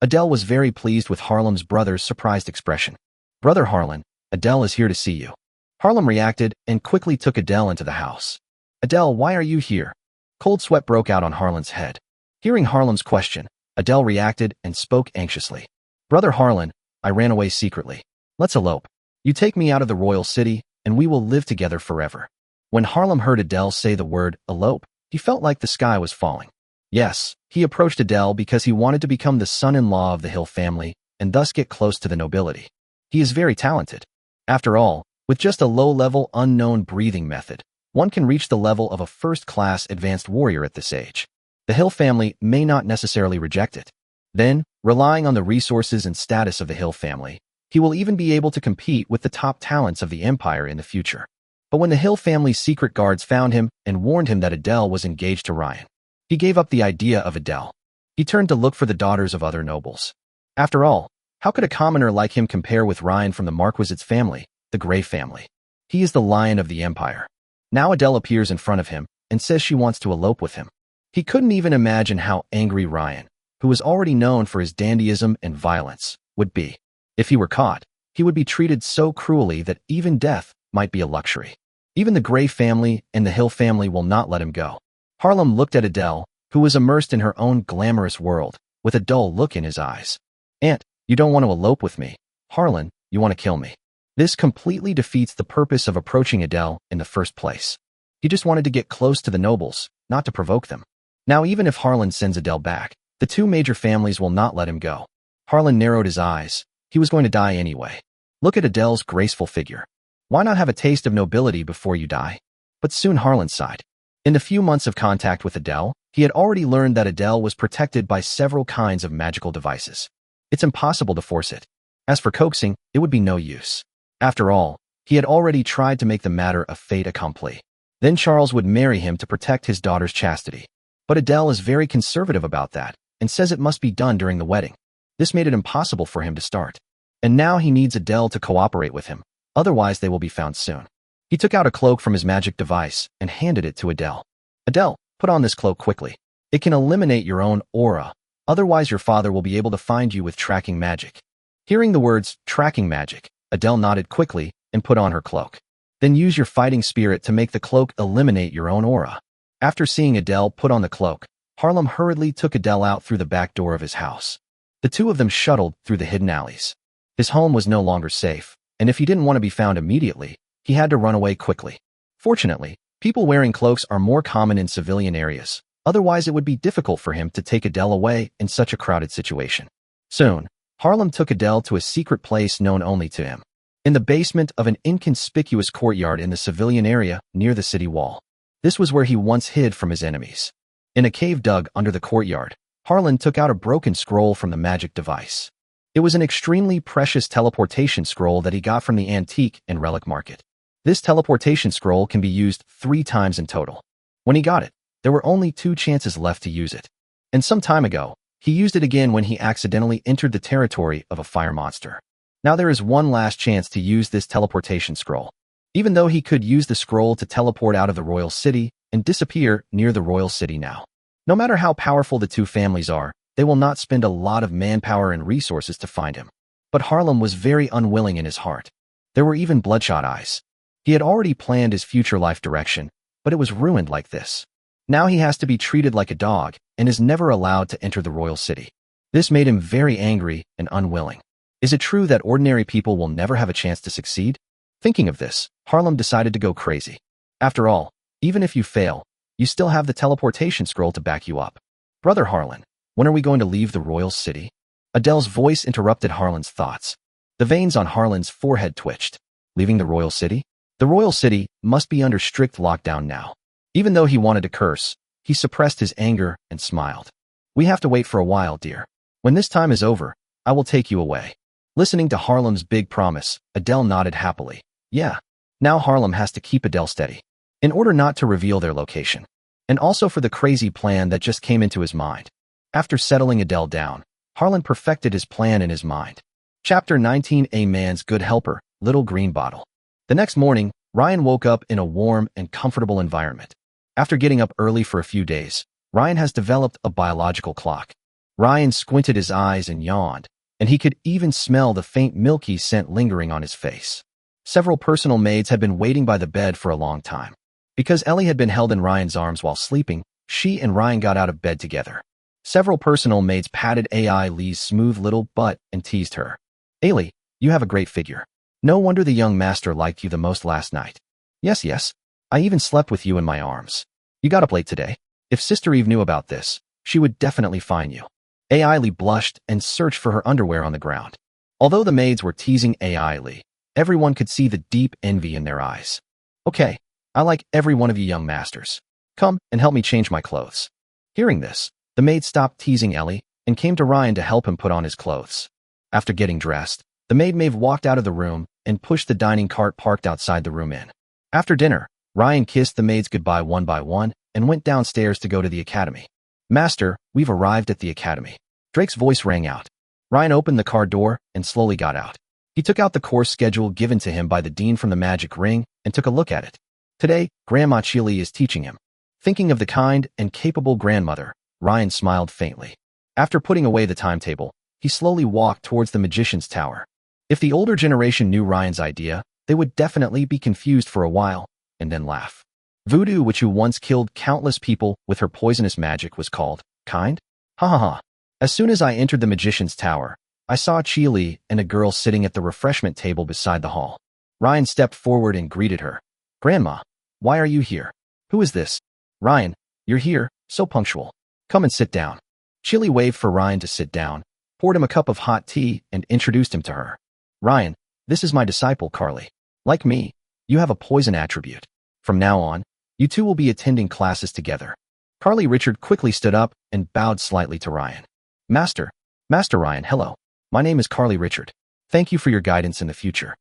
Adele was very pleased with Harlan's brother's surprised expression. Brother Harlan, Adele is here to see you. Harlan reacted and quickly took Adele into the house. Adele, why are you here? Cold sweat broke out on Harlan's head. Hearing Harlan's question, Adele reacted and spoke anxiously. Brother Harlan, I ran away secretly. Let's elope. You take me out of the royal city, and we will live together forever. When Harlan heard Adele say the word elope, he felt like the sky was falling. Yes, he approached Adele because he wanted to become the son-in-law of the Hill family and thus get close to the nobility. He is very talented. After all, with just a low-level unknown breathing method, one can reach the level of a first-class advanced warrior at this age. The Hill family may not necessarily reject it. Then, relying on the resources and status of the Hill family, he will even be able to compete with the top talents of the empire in the future. But when the Hill family's secret guards found him and warned him that Adele was engaged to Ryan, he gave up the idea of Adele. He turned to look for the daughters of other nobles. After all, how could a commoner like him compare with Ryan from the Marquisite's family, the Grey family? He is the lion of the empire. Now Adele appears in front of him and says she wants to elope with him. He couldn't even imagine how angry Ryan, who was already known for his dandyism and violence, would be. If he were caught, he would be treated so cruelly that even death might be a luxury. Even the Grey family and the Hill family will not let him go. Harlan looked at Adele, who was immersed in her own glamorous world, with a dull look in his eyes. Aunt, you don't want to elope with me. Harlan, you want to kill me. This completely defeats the purpose of approaching Adele in the first place. He just wanted to get close to the nobles, not to provoke them. Now even if Harlan sends Adele back, the two major families will not let him go. Harlan narrowed his eyes. He was going to die anyway. Look at Adele's graceful figure. Why not have a taste of nobility before you die? But soon Harlan sighed. In the few months of contact with Adele, he had already learned that Adele was protected by several kinds of magical devices. It's impossible to force it. As for coaxing, it would be no use. After all, he had already tried to make the matter a fait accompli. Then Charles would marry him to protect his daughter's chastity. But Adele is very conservative about that and says it must be done during the wedding. This made it impossible for him to start. And now he needs Adele to cooperate with him, otherwise they will be found soon. He took out a cloak from his magic device and handed it to Adele. Adele, put on this cloak quickly. It can eliminate your own aura, otherwise your father will be able to find you with tracking magic. Hearing the words, tracking magic, Adele nodded quickly and put on her cloak. Then use your fighting spirit to make the cloak eliminate your own aura. After seeing Adele put on the cloak, Harlan hurriedly took Adele out through the back door of his house. The two of them shuttled through the hidden alleys. His home was no longer safe, and if he didn't want to be found immediately, he had to run away quickly. Fortunately, people wearing cloaks are more common in civilian areas, otherwise it would be difficult for him to take Adele away in such a crowded situation. Soon, Harlan took Adele to a secret place known only to him. In the basement of an inconspicuous courtyard in the civilian area near the city wall. This was where he once hid from his enemies. In a cave dug under the courtyard, Harlan took out a broken scroll from the magic device. It was an extremely precious teleportation scroll that he got from the antique and relic market. This teleportation scroll can be used 3 times in total. When he got it, there were only 2 chances left to use it. And some time ago, he used it again when he accidentally entered the territory of a fire monster. Now there is one last chance to use this teleportation scroll. Even though he could use the scroll to teleport out of the royal city and disappear near the royal city now. No matter how powerful the two families are, they will not spend a lot of manpower and resources to find him. But Harlan was very unwilling in his heart. There were even bloodshot eyes. He had already planned his future life direction, but it was ruined like this. Now he has to be treated like a dog and is never allowed to enter the royal city. This made him very angry and unwilling. Is it true that ordinary people will never have a chance to succeed? Thinking of this, Harlan decided to go crazy. After all, even if you fail, you still have the teleportation scroll to back you up. Brother Harlan, when are we going to leave the royal city? Adele's voice interrupted Harlan's thoughts. The veins on Harlan's forehead twitched. Leaving the royal city? The royal city must be under strict lockdown now. Even though he wanted to curse, he suppressed his anger and smiled. We have to wait for a while, dear. When this time is over, I will take you away. Listening to Harlan's big promise, Adele nodded happily. Yeah. Now Harlan has to keep Adele steady, in order not to reveal their location, and also for the crazy plan that just came into his mind. After settling Adele down, Harlan perfected his plan in his mind. Chapter 19: A Man's Good Helper, Little Green Bottle. The next morning, Ryan woke up in a warm and comfortable environment. After getting up early for a few days, Ryan has developed a biological clock. Ryan squinted his eyes and yawned, and he could even smell the faint milky scent lingering on his face. Several personal maids had been waiting by the bed for a long time. Because Ellie had been held in Ryan's arms while sleeping, she and Ryan got out of bed together. Several personal maids patted AI Lee's smooth little butt and teased her. Ailey, you have a great figure. No wonder the young master liked you the most last night. Yes. I even slept with you in my arms. You got up late today. If Sister Eve knew about this, she would definitely fine you. AI Lee blushed and searched for her underwear on the ground. Although the maids were teasing AI Lee, everyone could see the deep envy in their eyes. Okay, I like every one of you young masters. Come and help me change my clothes. Hearing this, the maid stopped teasing Ellie and came to Ryan to help him put on his clothes. After getting dressed, the maid Maeve walked out of the room and pushed the dining cart parked outside the room in. After dinner, Ryan kissed the maids goodbye one by one and went downstairs to go to the academy. Master, we've arrived at the academy. Drake's voice rang out. Ryan opened the car door and slowly got out. He took out the course schedule given to him by the dean from the magic ring and took a look at it. Today, Grandma Chili is teaching him. Thinking of the kind and capable grandmother, Ryan smiled faintly. After putting away the timetable, he slowly walked towards the magician's tower. If the older generation knew Ryan's idea, they would definitely be confused for a while and then laugh. Voodoo, which who once killed countless people with her poisonous magic, was called kind? Ha ha ha. As soon as I entered the magician's tower, I saw Chili and a girl sitting at the refreshment table beside the hall. Ryan stepped forward and greeted her. Grandma, why are you here? Who is this? Ryan, you're here, so punctual. Come and sit down. Chili waved for Ryan to sit down, poured him a cup of hot tea, and introduced him to her. Ryan, this is my disciple Carly. Like me, you have a poison attribute. From now on, you two will be attending classes together. Carly Richard quickly stood up and bowed slightly to Ryan. Master Ryan, hello. My name is Carly Richard. Thank you for your guidance in the future.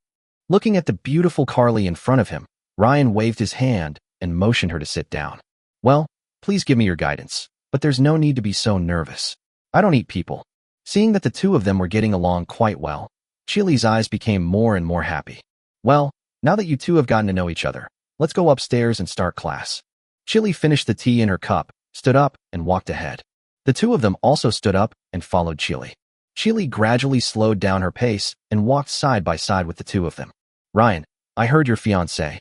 Looking at the beautiful Carly in front of him, Ryan waved his hand and motioned her to sit down. Well, please give me your guidance, but there's no need to be so nervous. I don't eat people. Seeing that the two of them were getting along quite well, Chili's eyes became more and more happy. Well, now that you two have gotten to know each other, let's go upstairs and start class. Chili finished the tea in her cup, stood up, and walked ahead. The two of them also stood up and followed Chili. Chili gradually slowed down her pace and walked side by side with the two of them. Ryan, I heard your fiancé.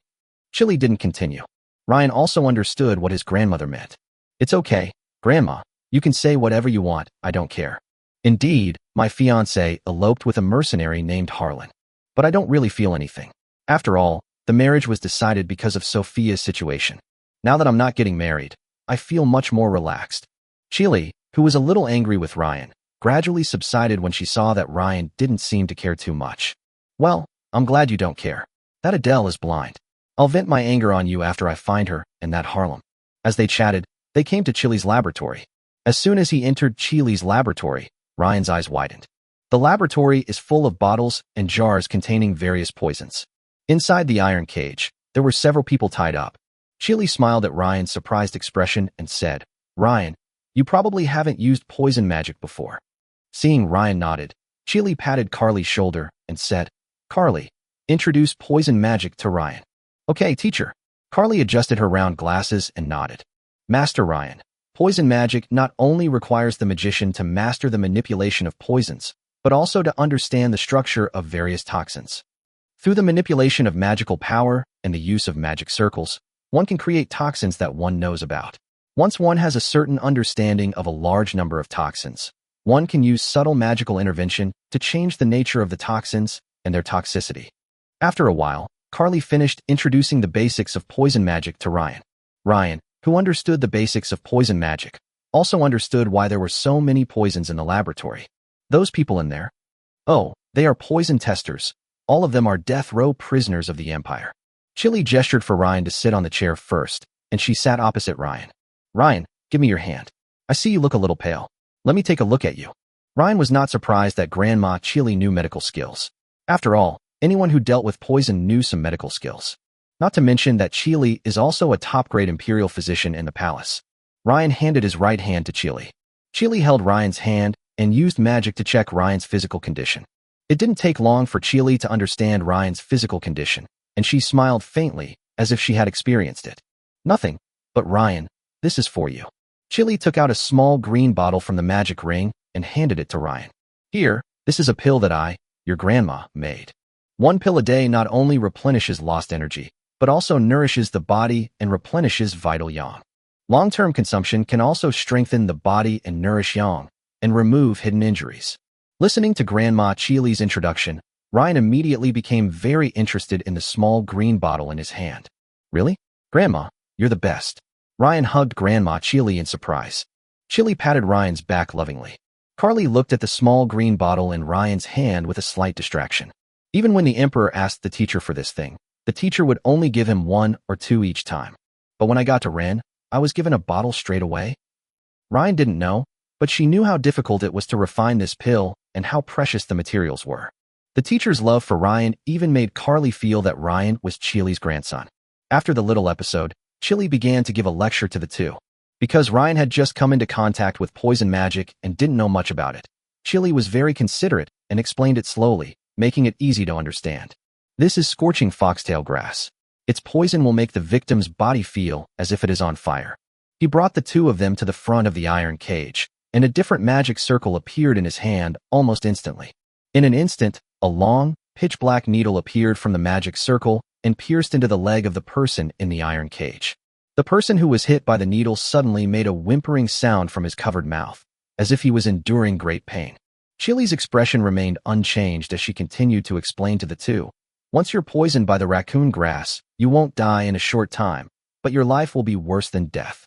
Chili didn't continue. Ryan also understood what his grandmother meant. It's okay, Grandma. You can say whatever you want, I don't care. Indeed, my fiancé eloped with a mercenary named Harlan. But I don't really feel anything. After all, the marriage was decided because of Sophia's situation. Now that I'm not getting married, I feel much more relaxed. Chili, who was a little angry with Ryan, gradually subsided when she saw that Ryan didn't seem to care too much. Well, I'm glad you don't care. That Adele is blind. I'll vent my anger on you after I find her and that Harlem. As they chatted, they came to Chili's laboratory. As soon as he entered Chili's laboratory, Ryan's eyes widened. The laboratory is full of bottles and jars containing various poisons. Inside the iron cage, there were several people tied up. Chili smiled at Ryan's surprised expression and said, Ryan, you probably haven't used poison magic before. Seeing Ryan nodded, Chili patted Carly's shoulder and said, Carly, introduce poison magic to Ryan. Okay, teacher. Carly adjusted her round glasses and nodded. Master Ryan, poison magic not only requires the magician to master the manipulation of poisons, but also to understand the structure of various toxins. Through the manipulation of magical power and the use of magic circles, one can create toxins that one knows about. Once one has a certain understanding of a large number of toxins, one can use subtle magical intervention to change the nature of the toxins and their toxicity. After a while, Carly finished introducing the basics of poison magic to Ryan. Ryan, who understood the basics of poison magic, also understood why there were so many poisons in the laboratory. Those people in there? Oh, they are poison testers. All of them are death row prisoners of the Empire. Chili gestured for Ryan to sit on the chair first, and she sat opposite Ryan. Ryan, give me your hand. I see you look a little pale. Let me take a look at you. Ryan was not surprised that Grandma Chili knew medical skills. After all, anyone who dealt with poison knew some medical skills. Not to mention that Chili is also a top-grade imperial physician in the palace. Ryan handed his right hand to Chili. Chili held Ryan's hand and used magic to check Ryan's physical condition. It didn't take long for Chili to understand Ryan's physical condition, and she smiled faintly as if she had experienced it. Nothing, but Ryan, this is for you. Chili took out a small green bottle from the magic ring and handed it to Ryan. Here, this is a pill that your grandma, made. One pill a day not only replenishes lost energy, but also nourishes the body and replenishes vital yang. Long-term consumption can also strengthen the body and nourish yang, and remove hidden injuries. Listening to Grandma Chili's introduction, Ryan immediately became very interested in the small green bottle in his hand. Really? Grandma, you're the best. Ryan hugged Grandma Chili in surprise. Chili patted Ryan's back lovingly. Carly looked at the small green bottle in Ryan's hand with a slight distraction. Even when the emperor asked the teacher for this thing, the teacher would only give him 1 or 2 each time. But when I got to Ren, I was given a bottle straight away. Ryan didn't know, but she knew how difficult it was to refine this pill and how precious the materials were. The teacher's love for Ryan even made Carly feel that Ryan was Chili's grandson. After the little episode, Chili began to give a lecture to the two. Because Ryan had just come into contact with poison magic and didn't know much about it, Chili was very considerate and explained it slowly, making it easy to understand. This is scorching foxtail grass. Its poison will make the victim's body feel as if it is on fire. He brought the two of them to the front of the iron cage, and a different magic circle appeared in his hand almost instantly. In an instant, a long, pitch-black needle appeared from the magic circle and pierced into the leg of the person in the iron cage. The person who was hit by the needle suddenly made a whimpering sound from his covered mouth, as if he was enduring great pain. Chili's expression remained unchanged as she continued to explain to the two. Once you're poisoned by the raccoon grass, you won't die in a short time, but your life will be worse than death.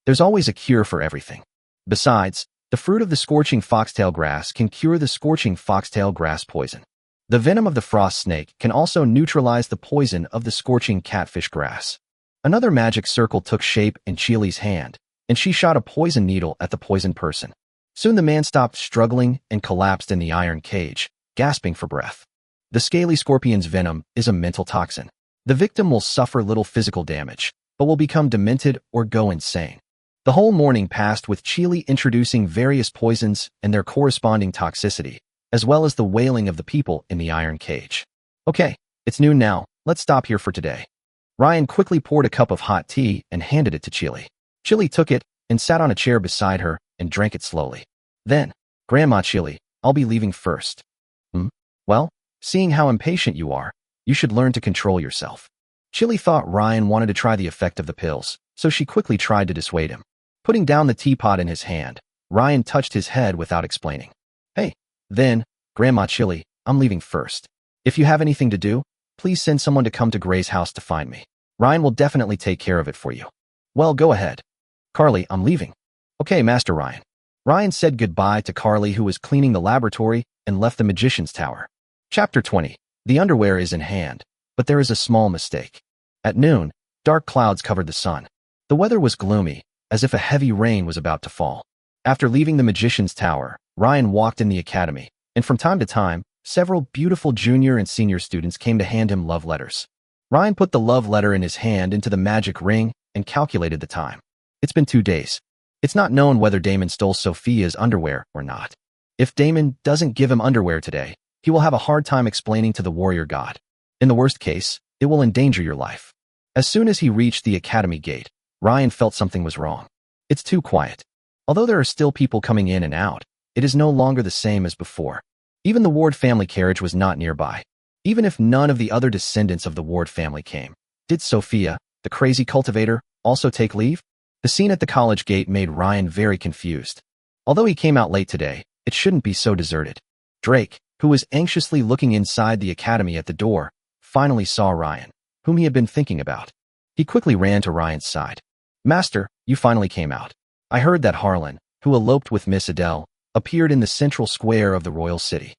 There's always a cure for everything. Besides, the fruit of the scorching foxtail grass can cure the scorching foxtail grass poison. The venom of the frost snake can also neutralize the poison of the scorching catfish grass. Another magic circle took shape in Chili's hand, and she shot a poison needle at the poisoned person. Soon the man stopped struggling and collapsed in the iron cage, gasping for breath. The scaly scorpion's venom is a mental toxin. The victim will suffer little physical damage, but will become demented or go insane. The whole morning passed with Chili introducing various poisons and their corresponding toxicity, as well as the wailing of the people in the iron cage. Okay, it's noon now, let's stop here for today. Ryan quickly poured a cup of hot tea and handed it to Chili. Chili took it and sat on a chair beside her and drank it slowly. Then, Grandma Chili, I'll be leaving first. Well, seeing how impatient you are, you should learn to control yourself. Chili thought Ryan wanted to try the effect of the pills, so she quickly tried to dissuade him. Putting down the teapot in his hand, Ryan touched his head without explaining. Hey, then, Grandma Chili, I'm leaving first. If you have anything to do, please send someone to come to Gray's house to find me. Ryan will definitely take care of it for you. Well, go ahead. Carly, I'm leaving. Okay, Master Ryan. Ryan said goodbye to Carly, who was cleaning the laboratory, and left the magician's tower. Chapter 20. The underwear is in hand, but there is a small mistake. At noon, dark clouds covered the sun. The weather was gloomy, as if a heavy rain was about to fall. After leaving the magician's tower, Ryan walked in the academy, and from time to time, several beautiful junior and senior students came to hand him love letters. Ryan put the love letter in his hand into the magic ring and calculated the time. It's been 2 days. It's not known whether Damon stole Sophia's underwear or not. If Damon doesn't give him underwear today, he will have a hard time explaining to the warrior god. In the worst case, it will endanger your life. As soon as he reached the academy gate, Ryan felt something was wrong. It's too quiet. Although there are still people coming in and out, it is no longer the same as before. Even the Ward family carriage was not nearby. Even if none of the other descendants of the Ward family came, did Sophia, the crazy cultivator, also take leave? The scene at the college gate made Ryan very confused. Although he came out late today, it shouldn't be so deserted. Drake, who was anxiously looking inside the academy at the door, finally saw Ryan, whom he had been thinking about. He quickly ran to Ryan's side. Master, you finally came out. I heard that Harlan, who eloped with Miss Adele, appeared in the central square of the royal city.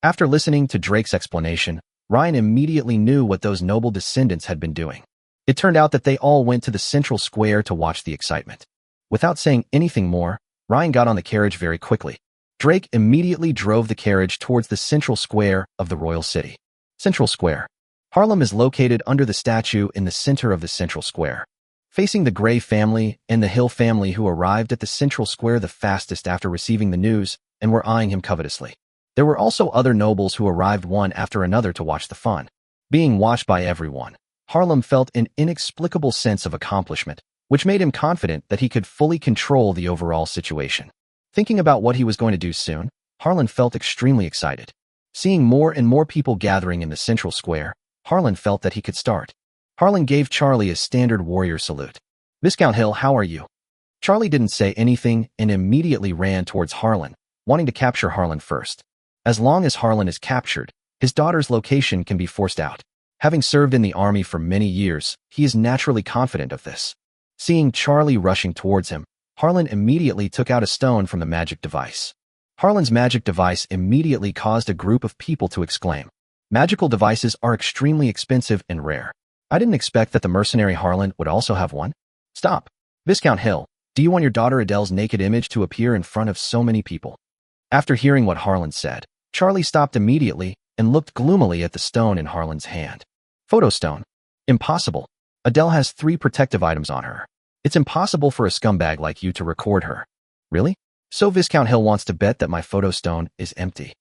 After listening to Drake's explanation, Ryan immediately knew what those noble descendants had been doing. It turned out that they all went to the central square to watch the excitement. Without saying anything more, Ryan got on the carriage very quickly. Drake immediately drove the carriage towards the central square of the royal city. Central Square. Harlem is located under the statue in the center of the central square, facing the Gray family and the Hill family, who arrived at the central square the fastest after receiving the news and were eyeing him covetously. There were also other nobles who arrived one after another to watch the fun. Being watched by everyone, Harlem felt an inexplicable sense of accomplishment, which made him confident that he could fully control the overall situation. Thinking about what he was going to do soon, Harlan felt extremely excited. Seeing more and more people gathering in the central square, Harlan felt that he could start. Harlan gave Charlie a standard warrior salute. Viscount Hill, how are you? Charlie didn't say anything and immediately ran towards Harlan, wanting to capture Harlan first. As long as Harlan is captured, his daughter's location can be forced out. Having served in the army for many years, he is naturally confident of this. Seeing Charlie rushing towards him, Harlan immediately took out a stone from the magic device. Harlan's magic device immediately caused a group of people to exclaim, "Magical devices are extremely expensive and rare. I didn't expect that the mercenary Harlan would also have one." "Stop. Viscount Hill, do you want your daughter Adele's naked image to appear in front of so many people?" After hearing what Harlan said, Charlie stopped immediately and looked gloomily at the stone in Harlan's hand. "Photo stone? Impossible. Adele has 3 protective items on her. It's impossible for a scumbag like you to record her." "Really? So Viscount Hill wants to bet that my photo stone is empty."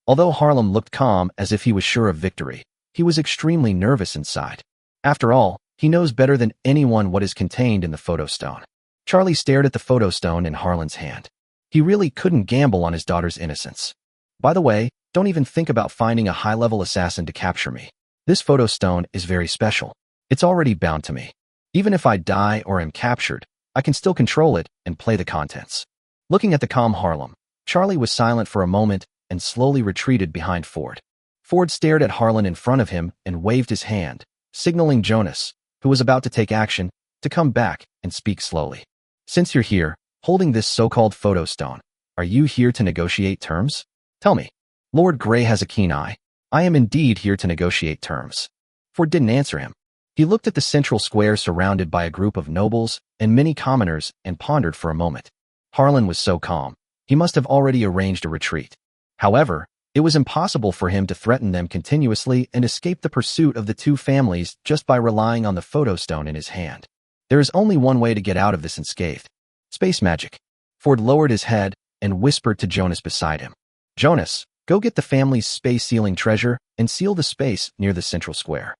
Although Harlan looked calm as if he was sure of victory, he was extremely nervous inside. After all, he knows better than anyone what is contained in the photo stone. Charlie stared at the photo stone in Harlan's hand. He really couldn't gamble on his daughter's innocence. "By the way, don't even think about finding a high-level assassin to capture me. This photo stone is very special. It's already bound to me. Even if I die or am captured, I can still control it and play the contents." Looking at the calm Harlan, Charlie was silent for a moment and slowly retreated behind Ford. Ford stared at Harlan in front of him and waved his hand, signaling Jonas, who was about to take action, to come back and speak slowly. "Since you're here, holding this so-called photo stone, are you here to negotiate terms? Tell me." Lord Grey has a keen eye. "I am indeed here to negotiate terms." Ford didn't answer him. He looked at the central square surrounded by a group of nobles and many commoners and pondered for a moment. Harlan was so calm, he must have already arranged a retreat. However, it was impossible for him to threaten them continuously and escape the pursuit of the 2 families just by relying on the photo stone in his hand. There is only one way to get out of this unscathed. Space magic. Ford lowered his head and whispered to Jonas beside him. "Jonas, go get the family's space-sealing treasure and seal the space near the central square."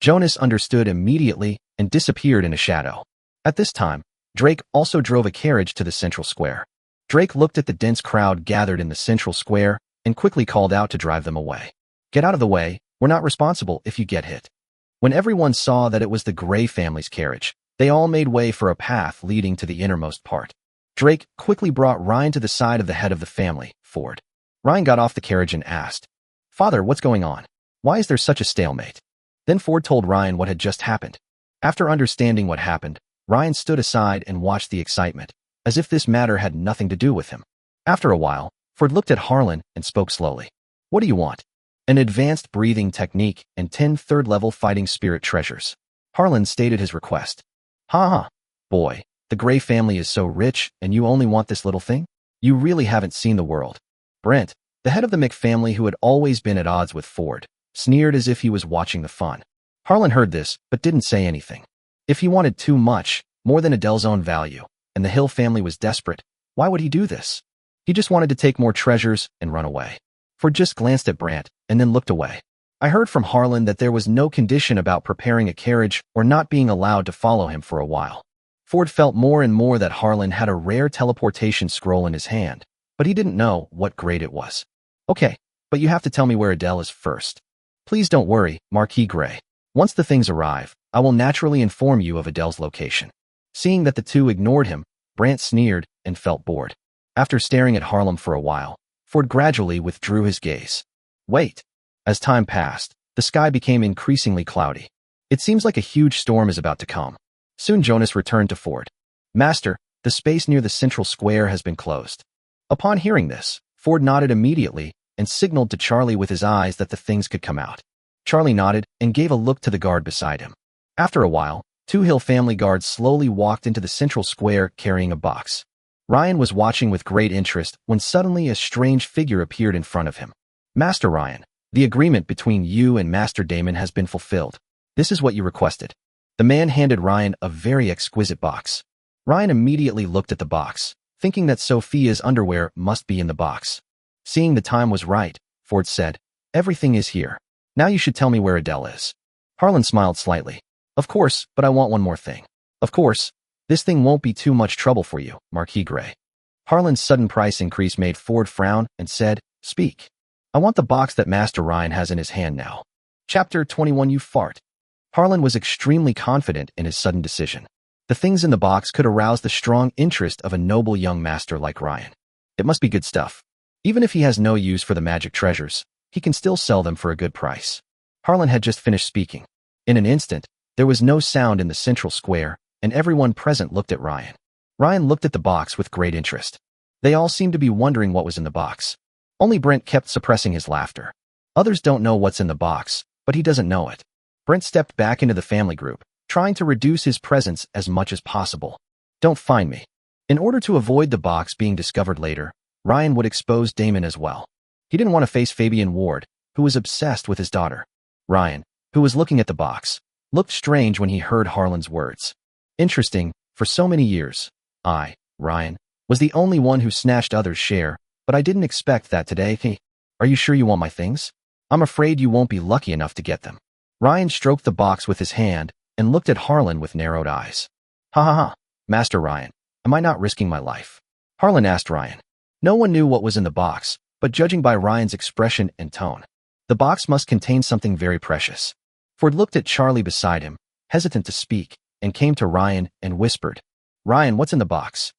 Jonas understood immediately and disappeared in a shadow. At this time, Drake also drove a carriage to the central square. Drake looked at the dense crowd gathered in the central square and quickly called out to drive them away. "Get out of the way, we're not responsible if you get hit." When everyone saw that it was the Grey family's carriage, they all made way for a path leading to the innermost part. Drake quickly brought Ryan to the side of the head of the family, Ford. Ryan got off the carriage and asked, "Father, what's going on? Why is there such a stalemate?" Then Ford told Ryan what had just happened. After understanding what happened, Ryan stood aside and watched the excitement, as if this matter had nothing to do with him. After a while, Ford looked at Harlan and spoke slowly. "What do you want?" "An advanced breathing technique and 10 third-level fighting spirit treasures." Harlan stated his request. "Ha ha, boy, the Grey family is so rich and you only want this little thing? You really haven't seen the world." Brent, the head of the McFamily who had always been at odds with Ford, sneered as if he was watching the fun. Harlan heard this, but didn't say anything. If he wanted too much, more than Adele's own value, and the Hill family was desperate, why would he do this? He just wanted to take more treasures and run away. Ford just glanced at Brant and then looked away. "I heard from Harlan that there was no condition about preparing a carriage or not being allowed to follow him for a while." Ford felt more and more that Harlan had a rare teleportation scroll in his hand, but he didn't know what grade it was. "Okay, but you have to tell me where Adele is first." "Please don't worry, Marquis Grey. Once the things arrive, I will naturally inform you of Adele's location." Seeing that the 2 ignored him, Brant sneered and felt bored. After staring at Harlan for a while, Ford gradually withdrew his gaze. "Wait." As time passed, the sky became increasingly cloudy. It seems like a huge storm is about to come. Soon Jonas returned to Ford. "Master, the space near the central square has been closed." Upon hearing this, Ford nodded immediately and signaled to Charlie with his eyes that the things could come out. Charlie nodded and gave a look to the guard beside him. After a while, 2 Hill family guards slowly walked into the central square carrying a box. Ryan was watching with great interest when suddenly a strange figure appeared in front of him. "Master Ryan, the agreement between you and Master Damon has been fulfilled. This is what you requested." The man handed Ryan a very exquisite box. Ryan immediately looked at the box, thinking that Sophia's underwear must be in the box. Seeing the time was right, Ford said, "Everything is here. Now you should tell me where Adele is." Harlan smiled slightly. "Of course, but I want one more thing." "Of course. This thing won't be too much trouble for you, Marquis Grey." Harlan's sudden price increase made Ford frown and said, "Speak." "I want the box that Master Ryan has in his hand now." Chapter 21. You fart. Harlan was extremely confident in his sudden decision. The things in the box could arouse the strong interest of a noble young master like Ryan. It must be good stuff. Even if he has no use for the magic treasures, he can still sell them for a good price. Harlan had just finished speaking. In an instant, there was no sound in the central square, and everyone present looked at Ryan. Ryan looked at the box with great interest. They all seemed to be wondering what was in the box. Only Brent kept suppressing his laughter. Others don't know what's in the box, but he doesn't know it. Brent stepped back into the family group, trying to reduce his presence as much as possible. Don't find me. In order to avoid the box being discovered later, Ryan would expose Damon as well. He didn't want to face Fabian Ward, who was obsessed with his daughter. Ryan, who was looking at the box, looked strange when he heard Harlan's words. Interesting, for so many years, I, Ryan, was the only one who snatched others' share, but I didn't expect that today. Hey, are you sure you want my things? I'm afraid you won't be lucky enough to get them. Ryan stroked the box with his hand and looked at Harlan with narrowed eyes. Ha ha ha, Master Ryan, am I not risking my life? Harlan asked Ryan. No one knew what was in the box, but judging by Ryan's expression and tone, the box must contain something very precious. Ford looked at Charlie beside him, hesitant to speak, and came to Ryan and whispered, Ryan, what's in the box?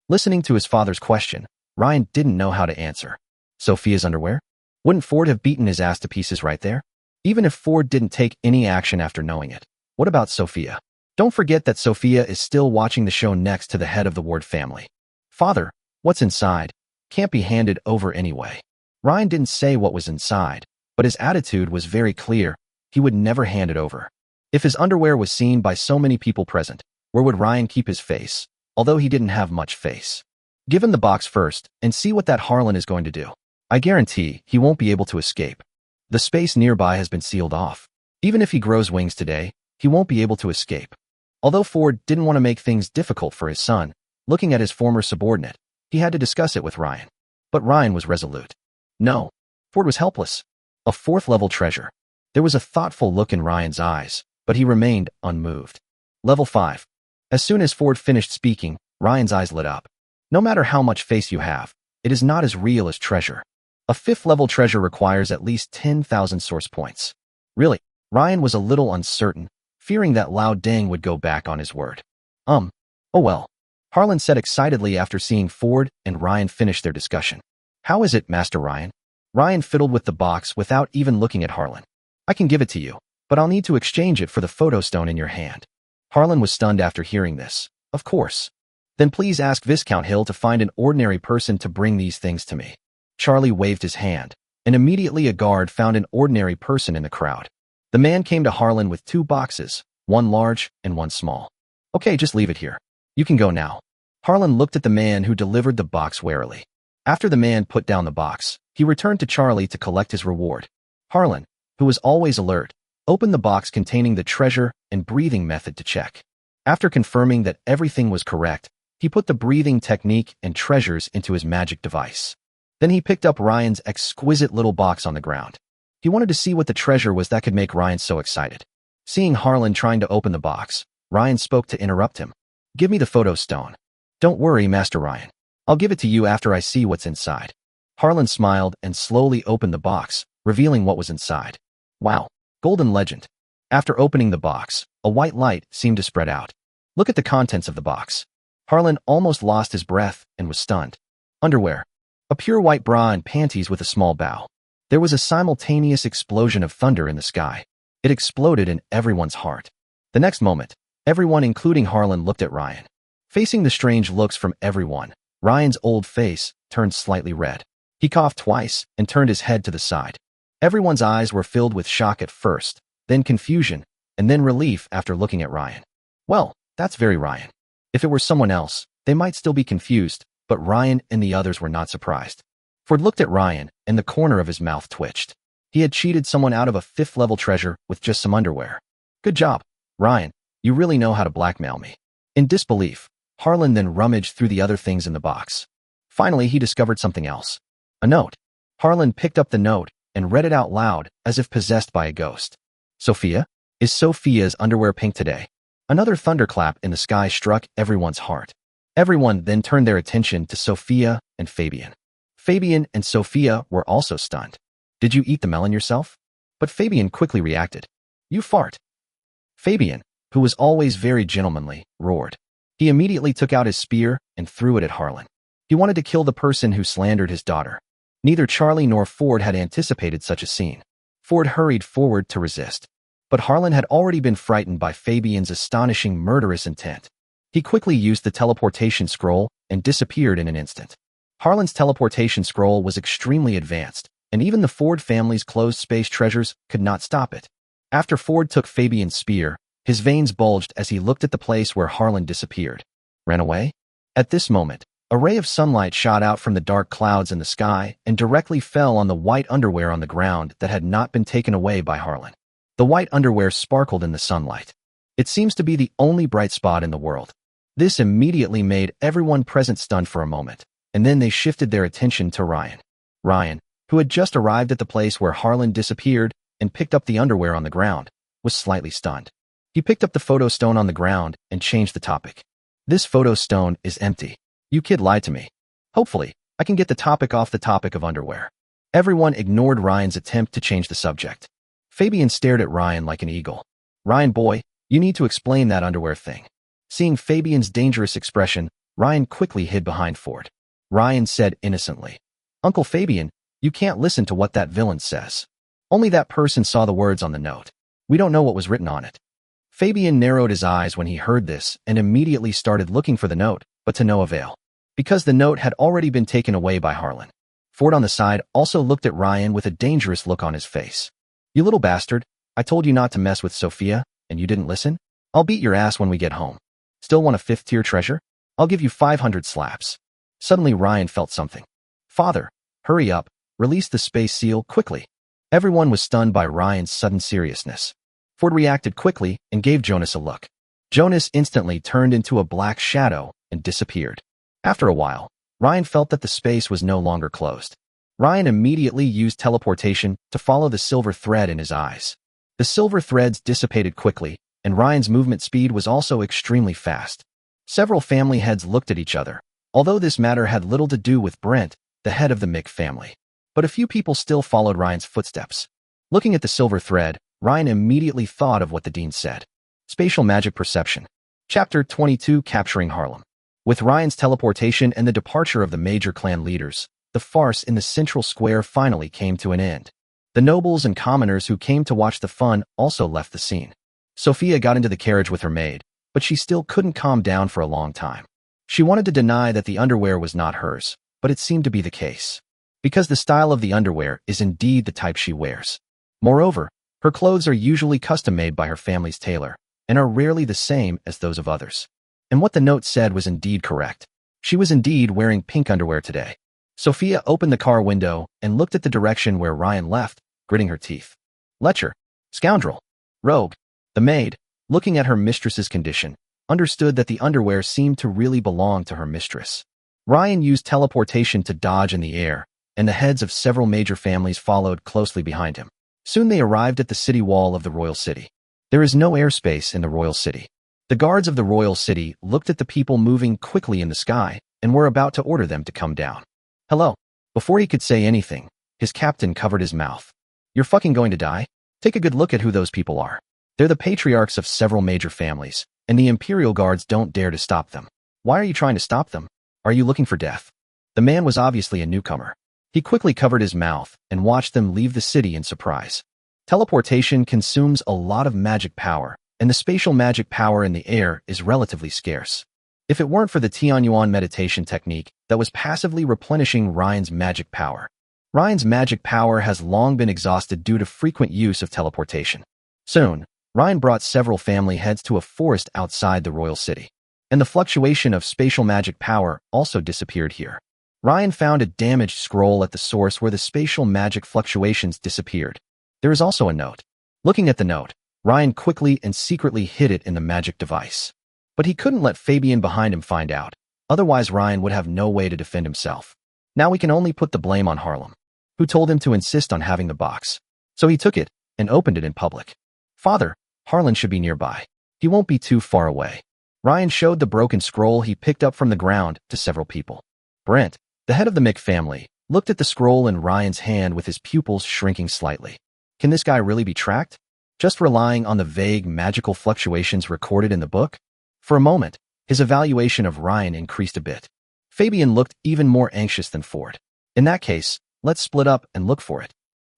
Listening to his father's question, Ryan didn't know how to answer. Sophia's underwear? Wouldn't Ford have beaten his ass to pieces right there? Even if Ford didn't take any action after knowing it, what about Sophia? Don't forget that Sophia is still watching the show next to the head of the Ward family. Father, what's inside? Can't be handed over anyway. Ryan didn't say what was inside, but his attitude was very clear. He would never hand it over. If his underwear was seen by so many people present, where would Ryan keep his face, although he didn't have much face? Give him the box first and see what that Harlan is going to do. I guarantee he won't be able to escape. The space nearby has been sealed off. Even if he grows wings today, he won't be able to escape. Although Ford didn't want to make things difficult for his son, looking at his former subordinate, he had to discuss it with Ryan. But Ryan was resolute. No. Ford was helpless. A fourth-level treasure. There was a thoughtful look in Ryan's eyes, but he remained unmoved. Level 5. As soon as Ford finished speaking, Ryan's eyes lit up. No matter how much face you have, it is not as real as treasure. A fifth-level treasure requires at least 10,000 source points. Really, Ryan was a little uncertain, fearing that Lao Deng would go back on his word. Oh well. Harlan said excitedly after seeing Ford and Ryan finish their discussion. How is it, Master Ryan? Ryan fiddled with the box without even looking at Harlan. I can give it to you, but I'll need to exchange it for the photo stone in your hand. Harlan was stunned after hearing this. Of course. Then please ask Viscount Hill to find an ordinary person to bring these things to me. Charlie waved his hand, and immediately a guard found an ordinary person in the crowd. The man came to Harlan with 2 boxes, one large and one small. Okay, just leave it here. You can go now. Harlan looked at the man who delivered the box warily. After the man put down the box, he returned to Charlie to collect his reward. Harlan, who was always alert, opened the box containing the treasure and breathing method to check. After confirming that everything was correct, he put the breathing technique and treasures into his magic device. Then he picked up Ryan's exquisite little box on the ground. He wanted to see what the treasure was that could make Ryan so excited. Seeing Harlan trying to open the box, Ryan spoke to interrupt him. Give me the photo stone. Don't worry, Master Ryan. I'll give it to you after I see what's inside. Harlan smiled and slowly opened the box, revealing what was inside. Wow, golden legend. After opening the box, a white light seemed to spread out. Look at the contents of the box. Harlan almost lost his breath and was stunned. Underwear. A pure white bra and panties with a small bow. There was a simultaneous explosion of thunder in the sky. It exploded in everyone's heart. The next moment, everyone including Harlan looked at Ryan. Facing the strange looks from everyone, Ryan's old face turned slightly red. He coughed twice and turned his head to the side. Everyone's eyes were filled with shock at first, then confusion, and then relief after looking at Ryan. Well, that's very Ryan. If it were someone else, they might still be confused, but Ryan and the others were not surprised. Ford looked at Ryan, and the corner of his mouth twitched. He had cheated someone out of a 5th-level treasure with just some underwear. Good job, Ryan. You really know how to blackmail me. In disbelief, Harlan then rummaged through the other things in the box. Finally, he discovered something else. A note. Harlan picked up the note and read it out loud as if possessed by a ghost. Sophia? Is Sophia's underwear pink today? Another thunderclap in the sky struck everyone's heart. Everyone then turned their attention to Sophia and Fabian. Fabian and Sophia were also stunned. Did you eat the melon yourself? But Fabian quickly reacted. You fart. Fabian, who was always very gentlemanly, roared. He immediately took out his spear and threw it at Harlan. He wanted to kill the person who slandered his daughter. Neither Charlie nor Ford had anticipated such a scene. Ford hurried forward to resist. But Harlan had already been frightened by Fabian's astonishing murderous intent. He quickly used the teleportation scroll and disappeared in an instant. Harlan's teleportation scroll was extremely advanced, and even the Ford family's closed space treasures could not stop it. After Ford took Fabian's spear, his veins bulged as he looked at the place where Harlan disappeared. Ran away? At this moment, a ray of sunlight shot out from the dark clouds in the sky and directly fell on the white underwear on the ground that had not been taken away by Harlan. The white underwear sparkled in the sunlight. It seems to be the only bright spot in the world. This immediately made everyone present stunned for a moment, and then they shifted their attention to Ryan. Ryan, who had just arrived at the place where Harlan disappeared and picked up the underwear on the ground, was slightly stunned. He picked up the photo stone on the ground and changed the topic. This photo stone is empty. You kid lied to me. Hopefully, I can get the topic off the topic of underwear. Everyone ignored Ryan's attempt to change the subject. Fabian stared at Ryan like an eagle. Ryan boy, you need to explain that underwear thing. Seeing Fabian's dangerous expression, Ryan quickly hid behind Ford. Ryan said innocently, Uncle Fabian, you can't listen to what that villain says. Only that person saw the words on the note. We don't know what was written on it. Fabian narrowed his eyes when he heard this and immediately started looking for the note, but to no avail. Because the note had already been taken away by Harlan. Ford on the side also looked at Ryan with a dangerous look on his face. You little bastard, I told you not to mess with Sophia, and you didn't listen? I'll beat your ass when we get home. Still want a 5th-tier treasure? I'll give you 500 slaps. Suddenly Ryan felt something. Father, hurry up, release the space seal quickly. Everyone was stunned by Ryan's sudden seriousness. Ford reacted quickly and gave Jonas a look. Jonas instantly turned into a black shadow and disappeared. After a while, Ryan felt that the space was no longer closed. Ryan immediately used teleportation to follow the silver thread in his eyes. The silver threads dissipated quickly, and Ryan's movement speed was also extremely fast. Several family heads looked at each other, although this matter had little to do with Brent, the head of the Mick family. But a few people still followed Ryan's footsteps. Looking at the silver thread, Ryan immediately thought of what the dean said. Spatial Magic Perception. Chapter 22 Capturing Harlan. With Ryan's teleportation and the departure of the major clan leaders, the farce in the central square finally came to an end. The nobles and commoners who came to watch the fun also left the scene. Sophia got into the carriage with her maid, but she still couldn't calm down for a long time. She wanted to deny that the underwear was not hers, but it seemed to be the case. Because the style of the underwear is indeed the type she wears. Moreover, her clothes are usually custom-made by her family's tailor, and are rarely the same as those of others. And what the note said was indeed correct. She was indeed wearing pink underwear today. Sophia opened the car window and looked at the direction where Ryan left, gritting her teeth. Lecher, scoundrel, rogue. The maid, looking at her mistress's condition, understood that the underwear seemed to really belong to her mistress. Ryan used teleportation to dodge in the air, and the heads of several major families followed closely behind him. Soon they arrived at the city wall of the royal city. There is no airspace in the royal city. The guards of the royal city looked at the people moving quickly in the sky and were about to order them to come down. Hello. Before he could say anything, his captain covered his mouth. You're fucking going to die? Take a good look at who those people are. They're the patriarchs of several major families, and the Imperial Guards don't dare to stop them. Why are you trying to stop them? Are you looking for death? The man was obviously a newcomer. He quickly covered his mouth and watched them leave the city in surprise. Teleportation consumes a lot of magic power, and the spatial magic power in the air is relatively scarce. If it weren't for the Tianyuan meditation technique that was passively replenishing Ryan's magic power. Ryan's magic power has long been exhausted due to frequent use of teleportation. Soon, Ryan brought several family heads to a forest outside the royal city. And the fluctuation of spatial magic power also disappeared here. Ryan found a damaged scroll at the source where the spatial magic fluctuations disappeared. There is also a note. Looking at the note, Ryan quickly and secretly hid it in the magic device. But he couldn't let Fabian behind him find out, otherwise Ryan would have no way to defend himself. Now we can only put the blame on Harlan, who told him to insist on having the box. So he took it and opened it in public. Father, Harlan should be nearby. He won't be too far away. Ryan showed the broken scroll he picked up from the ground to several people. Brent, the head of the Mick family, looked at the scroll in Ryan's hand with his pupils shrinking slightly. Can this guy really be tracked? just relying on the vague magical fluctuations recorded in the book? For a moment, his evaluation of Ryan increased a bit. Fabian looked even more anxious than Ford. In that case, let's split up and look for it.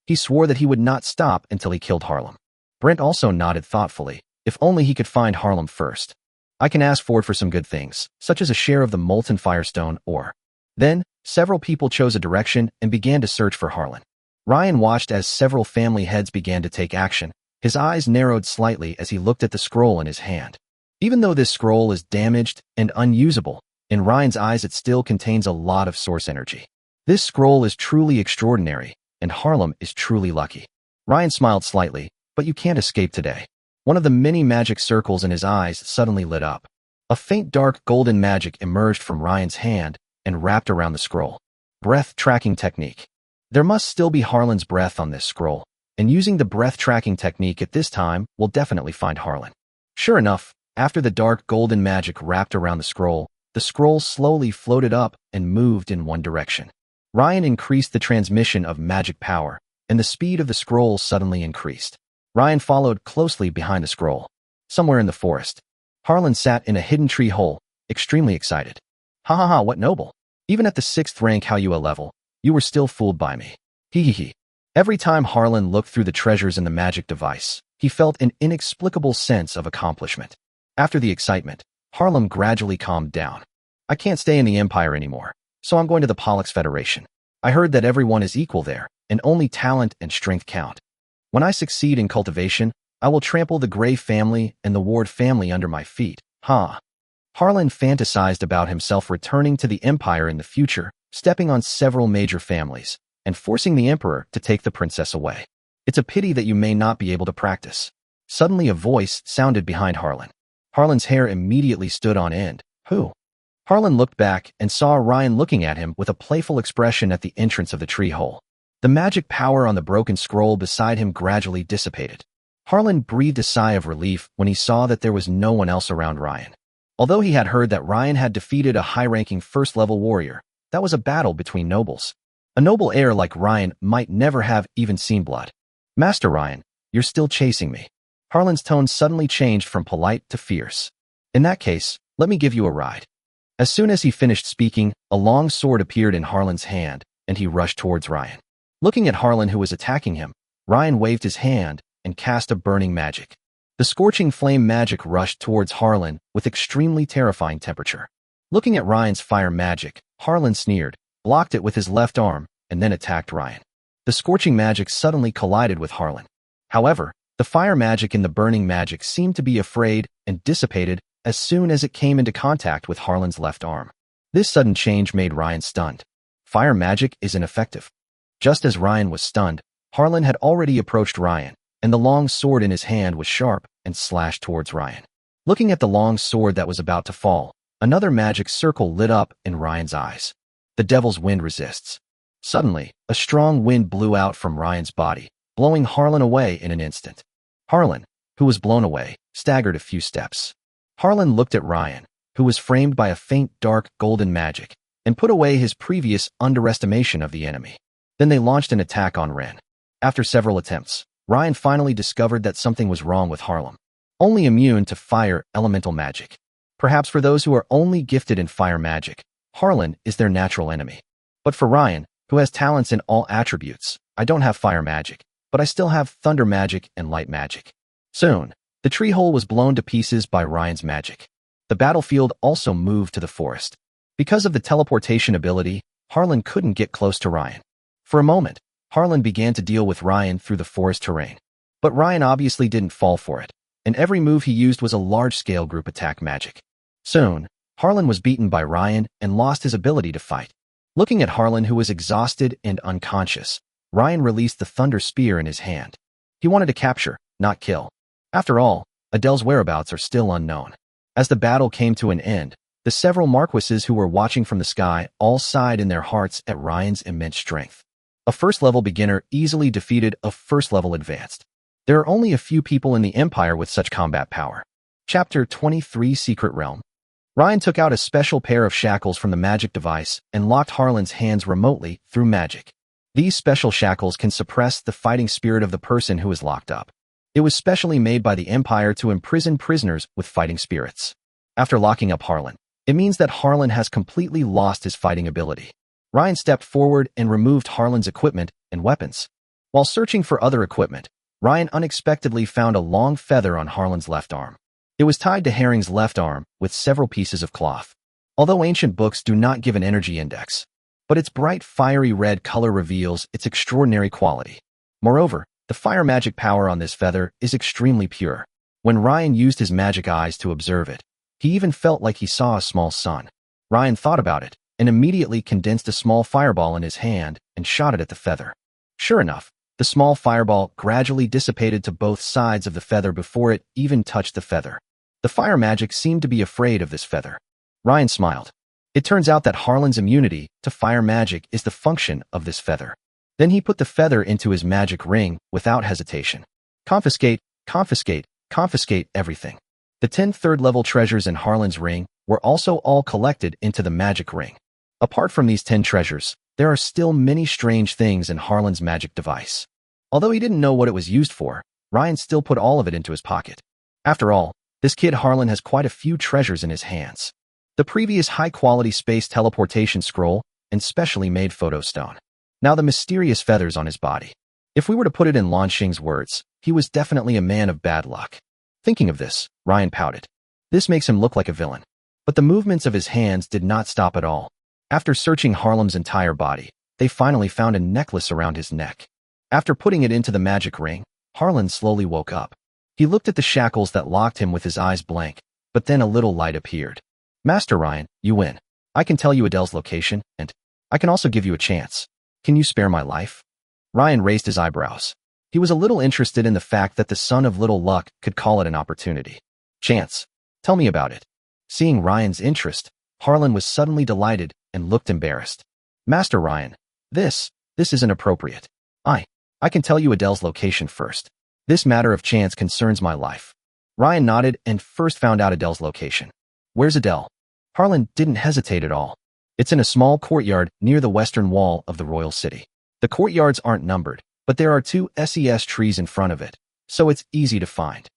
He swore that he would not stop until he killed Harlem. Brent also nodded thoughtfully. If only he could find Harlem first. I can ask Ford for some good things, such as a share of the molten firestone or... Then, several people chose a direction and began to search for Harlan. Ryan watched as several family heads began to take action. His eyes narrowed slightly as he looked at the scroll in his hand. Even though this scroll is damaged and unusable, in Ryan's eyes it still contains a lot of source energy. This scroll is truly extraordinary, and Harlem is truly lucky. Ryan smiled slightly, but you can't escape today. One of the many magic circles in his eyes suddenly lit up. A faint dark golden magic emerged from Ryan's hand and wrapped around the scroll. Breath tracking technique. There must still be Harlan's breath on this scroll, and using the breath tracking technique at this time will definitely find Harlan. Sure enough, after the dark golden magic wrapped around the scroll slowly floated up and moved in one direction. Ryan increased the transmission of magic power, and the speed of the scroll suddenly increased. Ryan followed closely behind the scroll. Somewhere in the forest, Harlan sat in a hidden tree hole, extremely excited. Ha ha ha, what noble! Even at the 6th rank Haoyue level, you were still fooled by me. Hee hee hee. Every time Harlan looked through the treasures in the magic device, he felt an inexplicable sense of accomplishment. After the excitement, Harlan gradually calmed down. I can't stay in the Empire anymore, so I'm going to the Pollux Federation. I heard that everyone is equal there, and only talent and strength count. When I succeed in cultivation, I will trample the Gray family and the Ward family under my feet. Ha! Harlan fantasized about himself returning to the Empire in the future, stepping on several major families, and forcing the Emperor to take the princess away. It's a pity that you may not be able to practice. Suddenly a voice sounded behind Harlan. Harlan's hair immediately stood on end. Who? Harlan looked back and saw Ryan looking at him with a playful expression at the entrance of the tree hole. The magic power on the broken scroll beside him gradually dissipated. Harlan breathed a sigh of relief when he saw that there was no one else around Ryan. Although he had heard that Ryan had defeated a high-ranking first-level warrior, that was a battle between nobles. A noble heir like Ryan might never have even seen blood. Master Ryan, you're still chasing me. Harlan's tone suddenly changed from polite to fierce. In that case, let me give you a ride. As soon as he finished speaking, a long sword appeared in Harlan's hand, and he rushed towards Ryan. Looking at Harlan who was attacking him, Ryan waved his hand and cast a burning magic. The scorching flame magic rushed towards Harlan with extremely terrifying temperature. Looking at Ryan's fire magic, Harlan sneered, blocked it with his left arm, and then attacked Ryan. The scorching magic suddenly collided with Harlan. However, the fire magic and the burning magic seemed to be afraid and dissipated as soon as it came into contact with Harlan's left arm. This sudden change made Ryan stunned. Fire magic is ineffective. Just as Ryan was stunned, Harlan had already approached Ryan, and the long sword in his hand was sharp and slashed towards Ryan. Looking at the long sword that was about to fall, another magic circle lit up in Ryan's eyes. The devil's wind resists. Suddenly, a strong wind blew out from Ryan's body, blowing Harlan away in an instant. Harlan, who was blown away, staggered a few steps. Harlan looked at Ryan, who was framed by a faint dark golden magic, and put away his previous underestimation of the enemy. Then they launched an attack on Ren. After several attempts, Ryan finally discovered that something was wrong with Harlan. Only immune to fire elemental magic. Perhaps for those who are only gifted in fire magic, Harlan is their natural enemy. But for Ryan, who has talents in all attributes, I don't have fire magic, but I still have thunder magic and light magic. Soon, the tree hole was blown to pieces by Ryan's magic. The battlefield also moved to the forest. Because of the teleportation ability, Harlan couldn't get close to Ryan. For a moment, Harlan began to deal with Ryan through the forest terrain. But Ryan obviously didn't fall for it, and every move he used was a large-scale group attack magic. Soon, Harlan was beaten by Ryan and lost his ability to fight. Looking at Harlan, who was exhausted and unconscious, Ryan released the thunder spear in his hand. He wanted to capture, not kill. After all, Adele's whereabouts are still unknown. As the battle came to an end, the several marquises who were watching from the sky all sighed in their hearts at Ryan's immense strength. A first-level beginner easily defeated a first-level advanced. There are only a few people in the Empire with such combat power. Chapter 23 Secret Realm. Ryan took out a special pair of shackles from the magic device and locked Harlan's hands remotely through magic. These special shackles can suppress the fighting spirit of the person who is locked up. It was specially made by the Empire to imprison prisoners with fighting spirits. After locking up Harlan, it means that Harlan has completely lost his fighting ability. Ryan stepped forward and removed Harlan's equipment and weapons. While searching for other equipment, Ryan unexpectedly found a long feather on Harlan's left arm. It was tied to Herring's left arm with several pieces of cloth. Although ancient books do not give an energy index, but its bright fiery red color reveals its extraordinary quality. Moreover, the fire magic power on this feather is extremely pure. When Ryan used his magic eyes to observe it, he even felt like he saw a small sun. Ryan thought about it and immediately condensed a small fireball in his hand and shot it at the feather. Sure enough, the small fireball gradually dissipated to both sides of the feather before it even touched the feather. The fire magic seemed to be afraid of this feather. Ryan smiled. It turns out that Harlan's immunity to fire magic is the function of this feather. Then he put the feather into his magic ring without hesitation. Confiscate, confiscate, confiscate everything. The 10 third-level treasures in Harlan's ring were also all collected into the magic ring. Apart from these 10 treasures, there are still many strange things in Harlan's magic device. Although he didn't know what it was used for, Ryan still put all of it into his pocket. After all, this kid Harlan has quite a few treasures in his hands. The previous high-quality space teleportation scroll and specially made photo stone. Now the mysterious feathers on his body. If we were to put it in Lan Xing's words, he was definitely a man of bad luck. Thinking of this, Ryan pouted. This makes him look like a villain. But the movements of his hands did not stop at all. After searching Harlan's entire body, they finally found a necklace around his neck. After putting it into the magic ring, Harlan slowly woke up. He looked at the shackles that locked him with his eyes blank, but then a little light appeared. Master Ryan, you win. I can tell you Adele's location, and I can also give you a chance. Can you spare my life? Ryan raised his eyebrows. He was a little interested in the fact that the son of Little Luck could call it an opportunity. Chance. Tell me about it. Seeing Ryan's interest, Harlan was suddenly delighted and looked embarrassed. Master Ryan, this isn't appropriate. I can tell you Adele's location first. This matter of chance concerns my life. Ryan nodded and first found out Adele's location. Where's Adele? Harlan didn't hesitate at all. It's in a small courtyard near the western wall of the royal city. The courtyards aren't numbered, but there are 2 SES trees in front of it, so it's easy to find.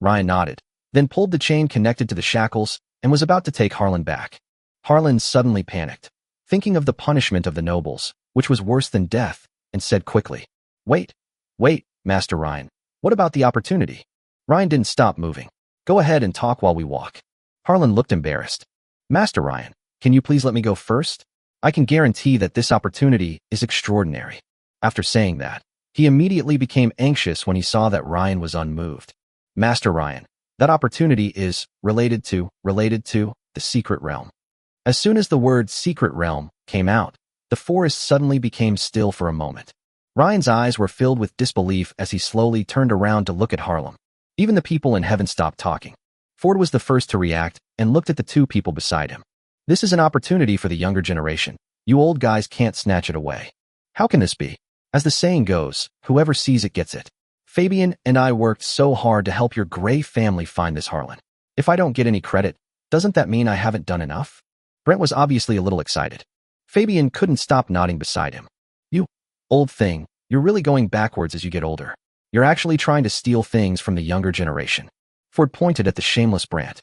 Ryan nodded, then pulled the chain connected to the shackles and was about to take Harlan back. Harlan suddenly panicked, thinking of the punishment of the nobles, which was worse than death, and said quickly, Wait, Master Ryan, what about the opportunity? Ryan didn't stop moving. Go ahead and talk while we walk. Harlan looked embarrassed. Master Ryan, can you please let me go first? I can guarantee that this opportunity is extraordinary. After saying that, he immediately became anxious when he saw that Ryan was unmoved. Master Ryan, that opportunity is related to the secret realm. As soon as the word secret realm came out, the forest suddenly became still for a moment. Ryan's eyes were filled with disbelief as he slowly turned around to look at Harlan. Even the people in heaven stopped talking. Ford was the first to react and looked at the 2 people beside him. This is an opportunity for the younger generation. You old guys can't snatch it away. How can this be? As the saying goes, whoever sees it gets it. Fabian and I worked so hard to help your Gray family find this Harlan. If I don't get any credit, doesn't that mean I haven't done enough? Brent was obviously a little excited. Fabian couldn't stop nodding beside him. You old thing, you're really going backwards as you get older. You're actually trying to steal things from the younger generation. Ford pointed at the shameless Brant.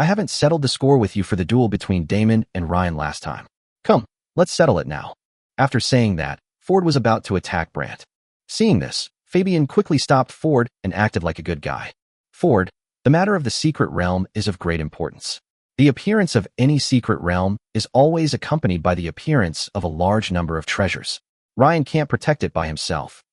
I haven't settled the score with you for the duel between Damon and Ryan last time. Come, let's settle it now. After saying that, Ford was about to attack Brant. Seeing this, Fabian quickly stopped Ford and acted like a good guy. Ford, the matter of the secret realm is of great importance. The appearance of any secret realm is always accompanied by the appearance of a large number of treasures. Ryan can't protect it by himself.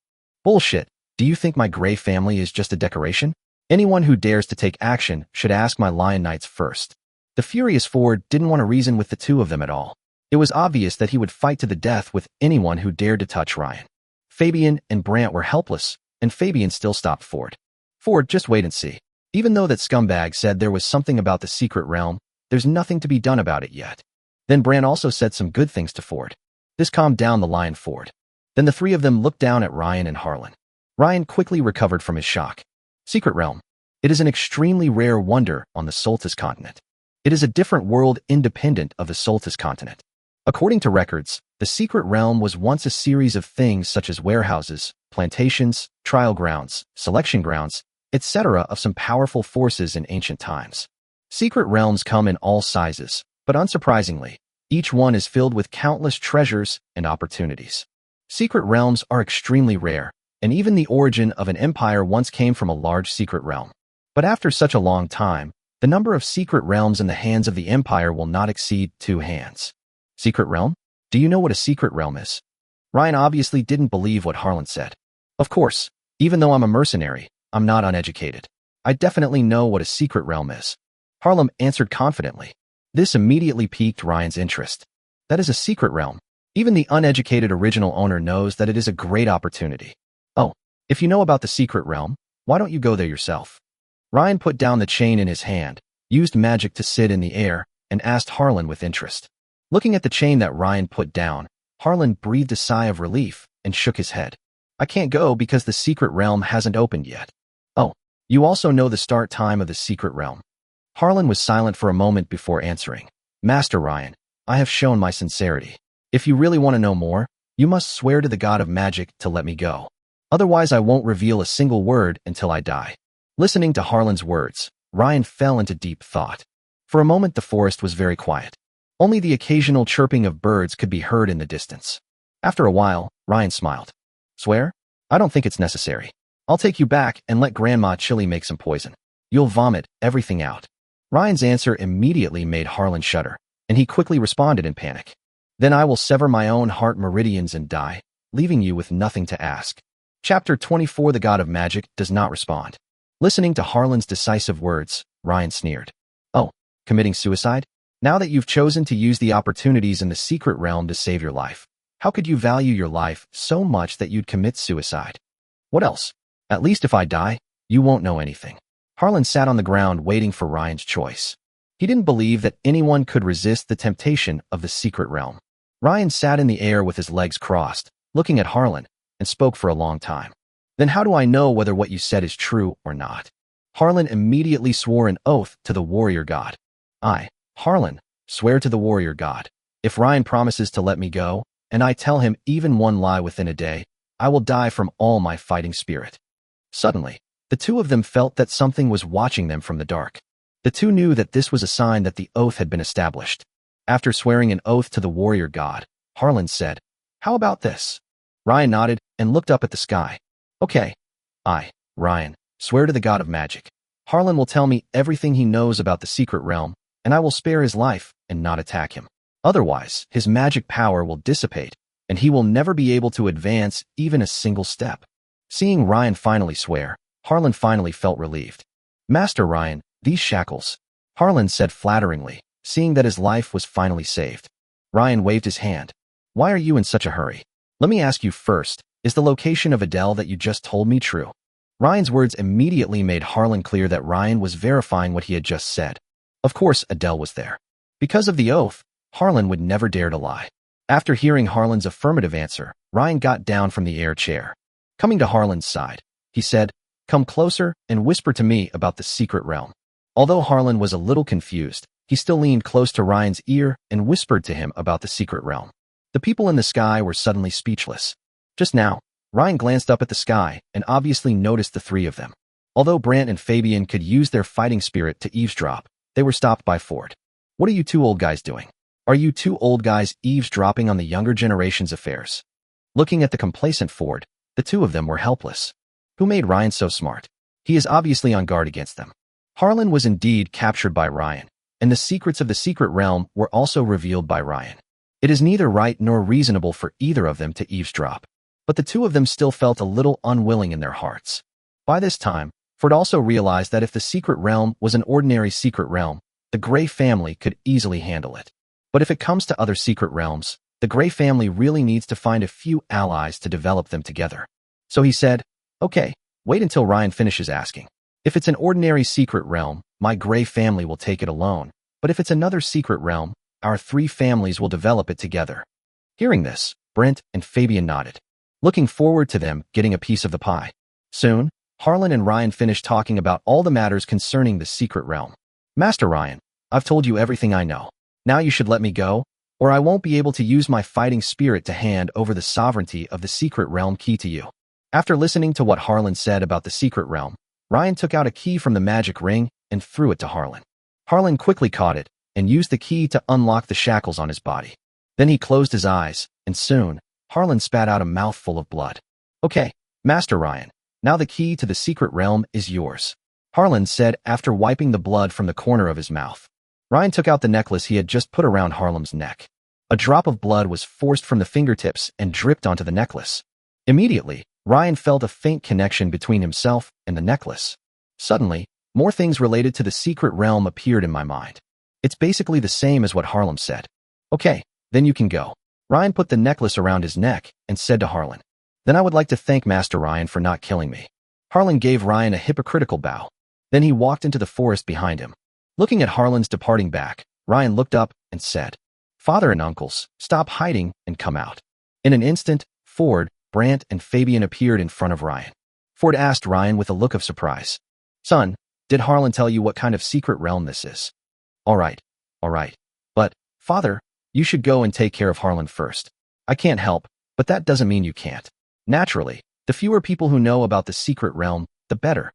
Bullshit. Do you think my Gray family is just a decoration? Anyone who dares to take action should ask my Lion Knights first. The furious Ford didn't want to reason with the 2 of them at all. It was obvious that he would fight to the death with anyone who dared to touch Ryan. Fabian and Brant were helpless, and Fabian still stopped Ford. Ford, just wait and see. Even though that scumbag said there was something about the secret realm, there's nothing to be done about it yet. Then Brant also said some good things to Ford. This calmed down the lion Ford. Then the 3 of them looked down at Ryan and Harlan. Ryan quickly recovered from his shock. Secret realm. It is an extremely rare wonder on the Soltis continent. It is a different world independent of the Soltis continent. According to records, the secret realm was once a series of things such as warehouses, plantations, trial grounds, selection grounds, etc. of some powerful forces in ancient times. Secret realms come in all sizes, but unsurprisingly, each one is filled with countless treasures and opportunities. Secret realms are extremely rare, and even the origin of an empire once came from a large secret realm. But after such a long time, the number of secret realms in the hands of the empire will not exceed 2 hands. Secret realm? Do you know what a secret realm is? Ryan obviously didn't believe what Harlan said. Of course, even though I'm a mercenary, I'm not uneducated. I definitely know what a secret realm is. Harlan answered confidently. This immediately piqued Ryan's interest. That is a secret realm. Even the uneducated original owner knows that it is a great opportunity. Oh, if you know about the secret realm, why don't you go there yourself? Ryan put down the chain in his hand, used magic to sit in the air, and asked Harlan with interest. Looking at the chain that Ryan put down, Harlan breathed a sigh of relief and shook his head. I can't go because the secret realm hasn't opened yet. Oh, you also know the start time of the secret realm. Harlan was silent for a moment before answering. Master Ryan, I have shown my sincerity. If you really want to know more, you must swear to the god of magic to let me go. Otherwise, I won't reveal a single word until I die. Listening to Harlan's words, Ryan fell into deep thought. For a moment, the forest was very quiet. Only the occasional chirping of birds could be heard in the distance. After a while, Ryan smiled. Swear? I don't think it's necessary. I'll take you back and let Grandma Chili make some poison. You'll vomit everything out. Ryan's answer immediately made Harlan shudder, and he quickly responded in panic. Then I will sever my own heart meridians and die, leaving you with nothing to ask. Chapter 24 The God of Magic does not respond. Listening to Harlan's decisive words, Ryan sneered. Oh, committing suicide? Now that you've chosen to use the opportunities in the secret realm to save your life, how could you value your life so much that you'd commit suicide? What else? At least if I die, you won't know anything. Harlan sat on the ground waiting for Ryan's choice. He didn't believe that anyone could resist the temptation of the secret realm. Ryan sat in the air with his legs crossed, looking at Harlan, and spoke for a long time. Then how do I know whether what you said is true or not? Harlan immediately swore an oath to the warrior god. I, Harlan, swear to the warrior god. If Ryan promises to let me go, and I tell him even one lie within a day, I will die from all my fighting spirit. Suddenly, the two of them felt that something was watching them from the dark. The two knew that this was a sign that the oath had been established. After swearing an oath to the warrior god, Harlan said, How about this? Ryan nodded and looked up at the sky. Okay. I, Ryan, swear to the god of magic. Harlan will tell me everything he knows about the secret realm, and I will spare his life and not attack him. Otherwise, his magic power will dissipate, and he will never be able to advance even a single step. Seeing Ryan finally swear, Harlan finally felt relieved. Master Ryan, these shackles, Harlan said flatteringly, seeing that his life was finally saved. Ryan waved his hand. Why are you in such a hurry? Let me ask you first, is the location of Adele that you just told me true? Ryan's words immediately made Harlan clear that Ryan was verifying what he had just said. Of course, Adele was there. Because of the oath, Harlan would never dare to lie. After hearing Harlan's affirmative answer, Ryan got down from the air chair. Coming to Harlan's side, he said, Come closer and whisper to me about the secret realm. Although Harlan was a little confused, he still leaned close to Ryan's ear and whispered to him about the secret realm. The people in the sky were suddenly speechless. Just now, Ryan glanced up at the sky and obviously noticed the three of them. Although Brant and Fabian could use their fighting spirit to eavesdrop, they were stopped by Ford. What are you two old guys doing? Are you two old guys eavesdropping on the younger generation's affairs? Looking at the complacent Ford, the two of them were helpless. Who made Ryan so smart? He is obviously on guard against them. Harlan was indeed captured by Ryan, and the secrets of the secret realm were also revealed by Ryan. It is neither right nor reasonable for either of them to eavesdrop, but the two of them still felt a little unwilling in their hearts. By this time, Ford also realized that if the secret realm was an ordinary secret realm, the Gray family could easily handle it. But if it comes to other secret realms, the Gray family really needs to find a few allies to develop them together. So he said, Okay, wait until Ryan finishes asking. If it's an ordinary secret realm, my Gray family will take it alone, but if it's another secret realm, our three families will develop it together. Hearing this, Brent and Fabian nodded, looking forward to them getting a piece of the pie. Soon, Harlan and Ryan finished talking about all the matters concerning the secret realm. Master Ryan, I've told you everything I know. Now you should let me go, or I won't be able to use my fighting spirit to hand over the sovereignty of the secret realm key to you. After listening to what Harlan said about the secret realm, Ryan took out a key from the magic ring and threw it to Harlan. Harlan quickly caught it and used the key to unlock the shackles on his body. Then he closed his eyes, and soon, Harlan spat out a mouthful of blood. "Okay, Master Ryan, now the key to the secret realm is yours," Harlan said after wiping the blood from the corner of his mouth. Ryan took out the necklace he had just put around Harlan's neck. A drop of blood was forced from the fingertips and dripped onto the necklace. Immediately, Ryan felt a faint connection between himself and the necklace. Suddenly, more things related to the secret realm appeared in my mind. It's basically the same as what Harlan said. "Okay, then you can go." Ryan put the necklace around his neck and said to Harlan, "Then I would like to thank Master Ryan for not killing me." Harlan gave Ryan a hypocritical bow. Then he walked into the forest behind him. Looking at Harlan's departing back, Ryan looked up and said, "Father and uncles, stop hiding and come out." In an instant, Ford, Brant, and Fabian appeared in front of Ryan. Ford asked Ryan with a look of surprise, "Son, did Harlan tell you what kind of secret realm this is?" All right. But, Father, you should go and take care of Harlan first." "I can't help, but that doesn't mean you can't." Naturally, the fewer people who know about the secret realm, the better.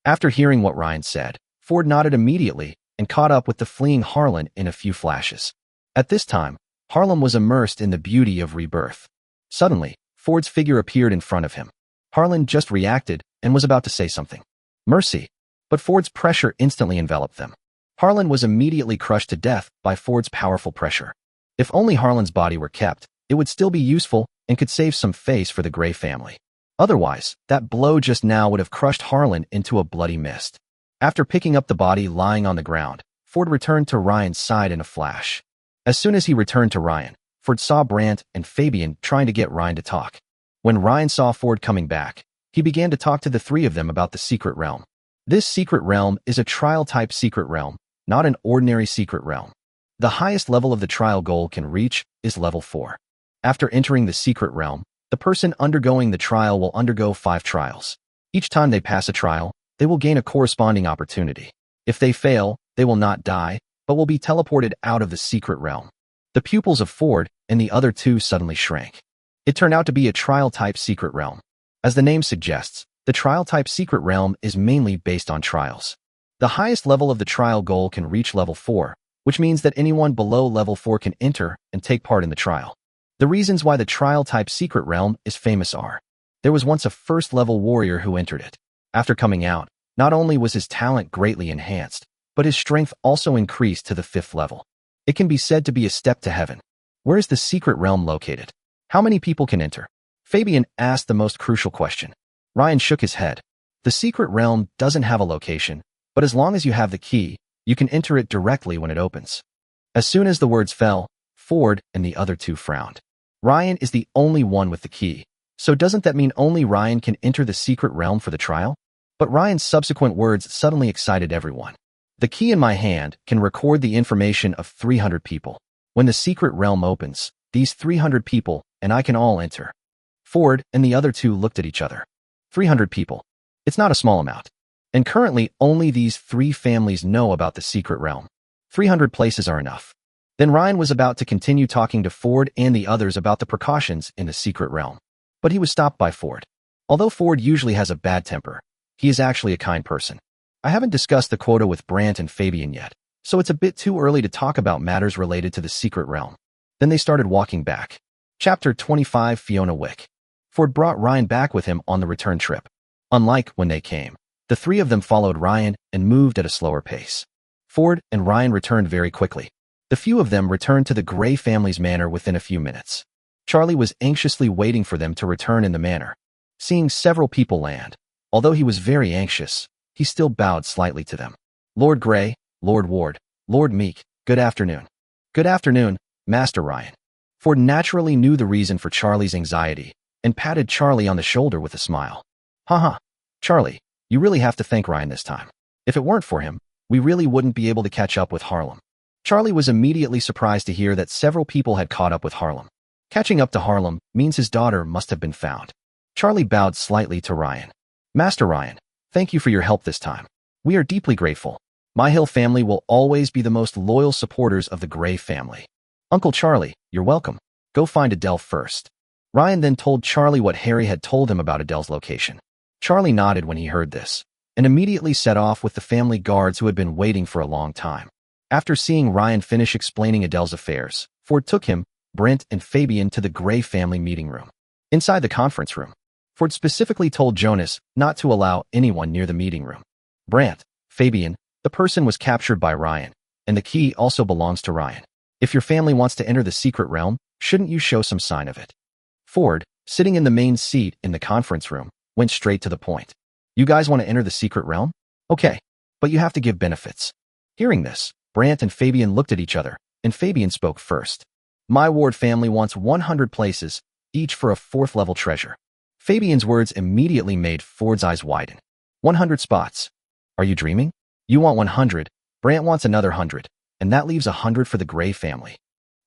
After hearing what Ryan said, Ford nodded immediately and caught up with the fleeing Harlan in a few flashes. At this time, Harlan was immersed in the beauty of rebirth. Suddenly, Ford's figure appeared in front of him. Harlan just reacted and was about to say something. "Mercy!" But Ford's pressure instantly enveloped them. Harlan was immediately crushed to death by Ford's powerful pressure. If only Harlan's body were kept, it would still be useful and could save some face for the Gray family. Otherwise, that blow just now would have crushed Harlan into a bloody mist. After picking up the body lying on the ground, Ford returned to Ryan's side in a flash. As soon as he returned to Ryan, Ford saw Brant and Fabian trying to get Ryan to talk. When Ryan saw Ford coming back, he began to talk to the three of them about the secret realm. This secret realm is a trial-type secret realm, not an ordinary secret realm. The highest level of the trial goal can reach is level 4. After entering the secret realm, the person undergoing the trial will undergo 5 trials. Each time they pass a trial, they will gain a corresponding opportunity. If they fail, they will not die, but will be teleported out of the secret realm. The pupils of Ford and the other two suddenly shrank. It turned out to be a trial-type secret realm. As the name suggests, the trial-type secret realm is mainly based on trials. The highest level of the trial goal can reach level 4, which means that anyone below level 4 can enter and take part in the trial. The reasons why the trial-type secret realm is famous are: there was once a first-level warrior who entered it. After coming out, not only was his talent greatly enhanced, but his strength also increased to the 5th level. It can be said to be a step to heaven. Where is the secret realm located? How many people can enter? Fabian asked the most crucial question. Ryan shook his head. The secret realm doesn't have a location, but as long as you have the key, you can enter it directly when it opens. As soon as the words fell, Ford and the other two frowned. Ryan is the only one with the key, so doesn't that mean only Ryan can enter the secret realm for the trial? But Ryan's subsequent words suddenly excited everyone. The key in my hand can record the information of 300 people. When the secret realm opens, these 300 people and I can all enter. Ford and the other two looked at each other. 300 people. It's not a small amount. And currently, only these 3 families know about the secret realm. 300 places are enough. Then Ryan was about to continue talking to Ford and the others about the precautions in the secret realm. But he was stopped by Ford. Although Ford usually has a bad temper, he is actually a kind person. I haven't discussed the quota with Brant and Fabian yet, so it's a bit too early to talk about matters related to the secret realm. Then they started walking back. Chapter 25 Fiona Wick. Ford brought Ryan back with him on the return trip. Unlike when they came, the 3 of them followed Ryan and moved at a slower pace. Ford and Ryan returned very quickly. The few of them returned to the Gray family's manor within a few minutes. Charlie was anxiously waiting for them to return in the manor. Seeing several people land, although he was very anxious, he still bowed slightly to them. Lord Gray, Lord Ward, Lord Meek, good afternoon. Good afternoon, Master Ryan. Ford naturally knew the reason for Charlie's anxiety and patted Charlie on the shoulder with a smile. Haha, Charlie, you really have to thank Ryan this time. If it weren't for him, we really wouldn't be able to catch up with Harlan. Charlie was immediately surprised to hear that several people had caught up with Harlan. Catching up to Harlan means his daughter must have been found. Charlie bowed slightly to Ryan. Master Ryan, thank you for your help this time. We are deeply grateful. My Hill family will always be the most loyal supporters of the Gray family. Uncle Charlie, you're welcome. Go find Adele first. Ryan then told Charlie what Harry had told him about Adele's location. Charlie nodded when he heard this. and immediately set off with the family guards who had been waiting for a long time. After seeing Ryan finish explaining Adele's affairs, Ford took him, Brent, and Fabian to the Gray family meeting room. Inside the conference room, Ford specifically told Jonas not to allow anyone near the meeting room. Brent, Fabian, the person was captured by Ryan, and the key also belongs to Ryan. If your family wants to enter the secret realm, shouldn't you show some sign of it? Ford, sitting in the main seat in the conference room, went straight to the point. You guys want to enter the secret realm? Okay, but you have to give benefits. Hearing this, Brant and Fabian looked at each other, and Fabian spoke first. My Ward family wants 100 places, each for a 4th-level treasure. Fabian's words immediately made Ford's eyes widen. 100 spots. Are you dreaming? You want 100, Brant wants another 100, and that leaves 100 for the Gray family.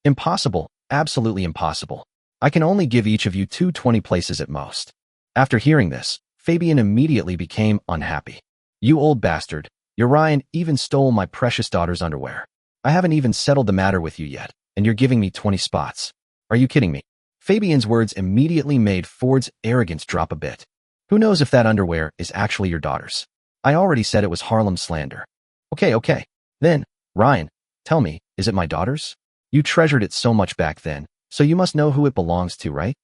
Impossible, absolutely impossible. I can only give each of you 20 places at most. After hearing this, Fabian immediately became unhappy. You old bastard, your Ryan even stole my precious daughter's underwear. I haven't even settled the matter with you yet, and you're giving me 20 spots. Are you kidding me? Fabian's words immediately made Ford's arrogance drop a bit. Who knows if that underwear is actually your daughter's? I already said it was Harlem slander. Okay. Then, Ryan, tell me, is it my daughter's? You treasured it so much back then, so you must know who it belongs to, right?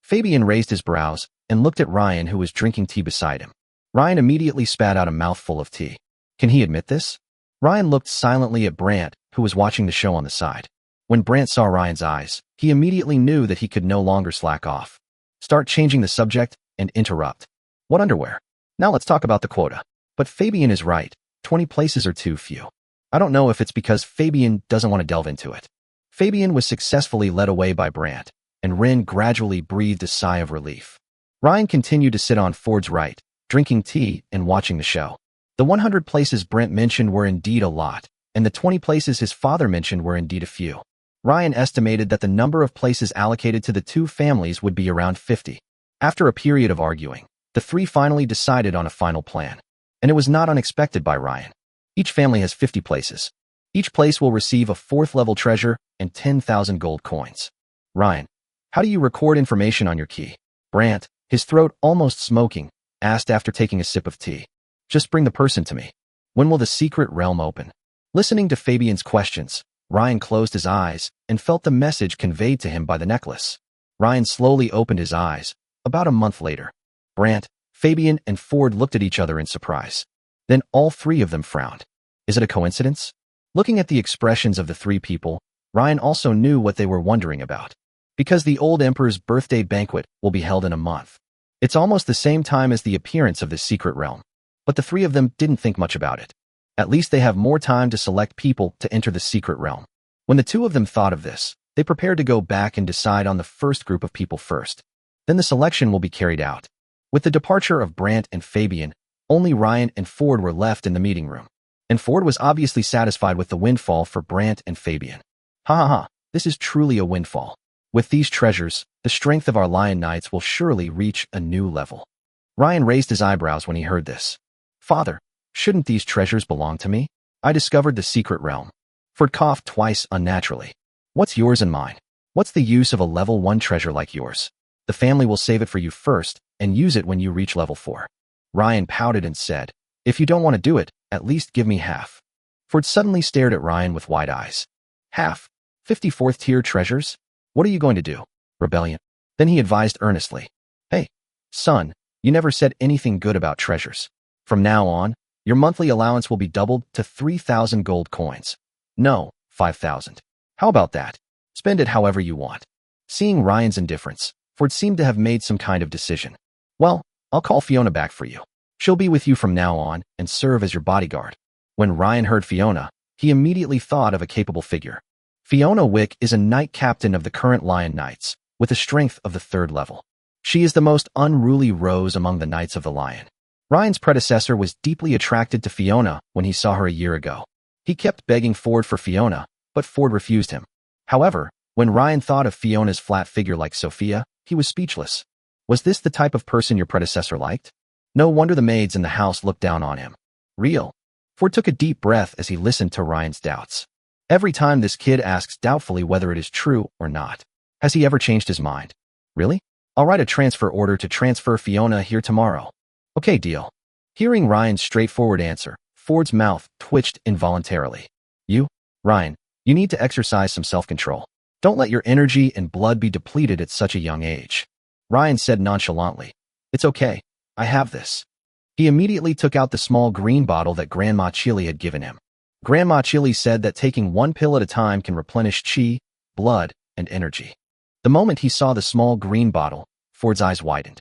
Fabian raised his brows and looked at Ryan, who was drinking tea beside him. Ryan immediately spat out a mouthful of tea. Can he admit this? Ryan looked silently at Brant, who was watching the show on the side. When Brant saw Ryan's eyes, he immediately knew that he could no longer slack off. Start changing the subject and interrupt. What underwear? Now let's talk about the quota. But Fabian is right. 20 places are too few. I don't know if it's because Fabian doesn't want to delve into it. Fabian was successfully led away by Brant, and Ren gradually breathed a sigh of relief. Ryan continued to sit on Ford's right, drinking tea and watching the show. The 100 places Brent mentioned were indeed a lot, and the 20 places his father mentioned were indeed a few. Ryan estimated that the number of places allocated to the two families would be around 50. After a period of arguing, the three finally decided on a final plan. And it was not unexpected by Ryan. Each family has 50 places. Each place will receive a 4th-level treasure and 10,000 gold coins. Ryan, how do you record information on your key? Brant, his throat almost smoking, asked after taking a sip of tea. Just bring the person to me. When will the secret realm open? Listening to Fabian's questions, Ryan closed his eyes and felt the message conveyed to him by the necklace. Ryan slowly opened his eyes. About a month later, Brant, Fabian, and Ford looked at each other in surprise. Then all three of them frowned. Is it a coincidence? Looking at the expressions of the three people, Ryan also knew what they were wondering about. Because the old emperor's birthday banquet will be held in a month. It's almost the same time as the appearance of the secret realm. But the three of them didn't think much about it. At least they have more time to select people to enter the secret realm. When the two of them thought of this, they prepared to go back and decide on the first group of people first. Then the selection will be carried out. With the departure of Brant and Fabian, only Ryan and Ford were left in the meeting room. And Ford was obviously satisfied with the windfall for Brant and Fabian. Ha, this is truly a windfall. With these treasures, the strength of our Lion Knights will surely reach a new level. Ryan raised his eyebrows when he heard this. Father, shouldn't these treasures belong to me? I discovered the secret realm. Ford coughed twice unnaturally. What's yours and mine? What's the use of a level 1 treasure like yours? The family will save it for you first and use it when you reach level 4. Ryan pouted and said, if you don't want to do it, at least give me half. Ford suddenly stared at Ryan with wide eyes. Half? 54th tier treasures? What are you going to do? Rebellion? Then he advised earnestly. Hey, son, you never said anything good about treasures. From now on, your monthly allowance will be doubled to 3,000 gold coins. No, 5,000. How about that? Spend it however you want. Seeing Ryan's indifference, Ford seemed to have made some kind of decision. Well, I'll call Fiona back for you. She'll be with you from now on and serve as your bodyguard. When Ryan heard Fiona, he immediately thought of a capable figure. Fiona Wick is a knight captain of the current Lion Knights, with a strength of the 3rd level. She is the most unruly rose among the Knights of the Lion. Ryan's predecessor was deeply attracted to Fiona when he saw her a year ago. He kept begging Ford for Fiona, but Ford refused him. However, when Ryan thought of Fiona's flat figure like Sophia, he was speechless. Was this the type of person your predecessor liked? No wonder the maids in the house looked down on him. Real. Ford took a deep breath as he listened to Ryan's doubts. Every time this kid asks doubtfully whether it is true or not. Has he ever changed his mind? Really? I'll write a transfer order to transfer Fiona here tomorrow. Okay, deal. Hearing Ryan's straightforward answer, Ford's mouth twitched involuntarily. Ryan, you need to exercise some self-control. Don't let your energy and blood be depleted at such a young age. Ryan said nonchalantly. It's okay. I have this. He immediately took out the small green bottle that Grandma Chili had given him. Grandma Chili said that taking one pill at a time can replenish chi, blood, and energy. The moment he saw the small green bottle, Ford's eyes widened.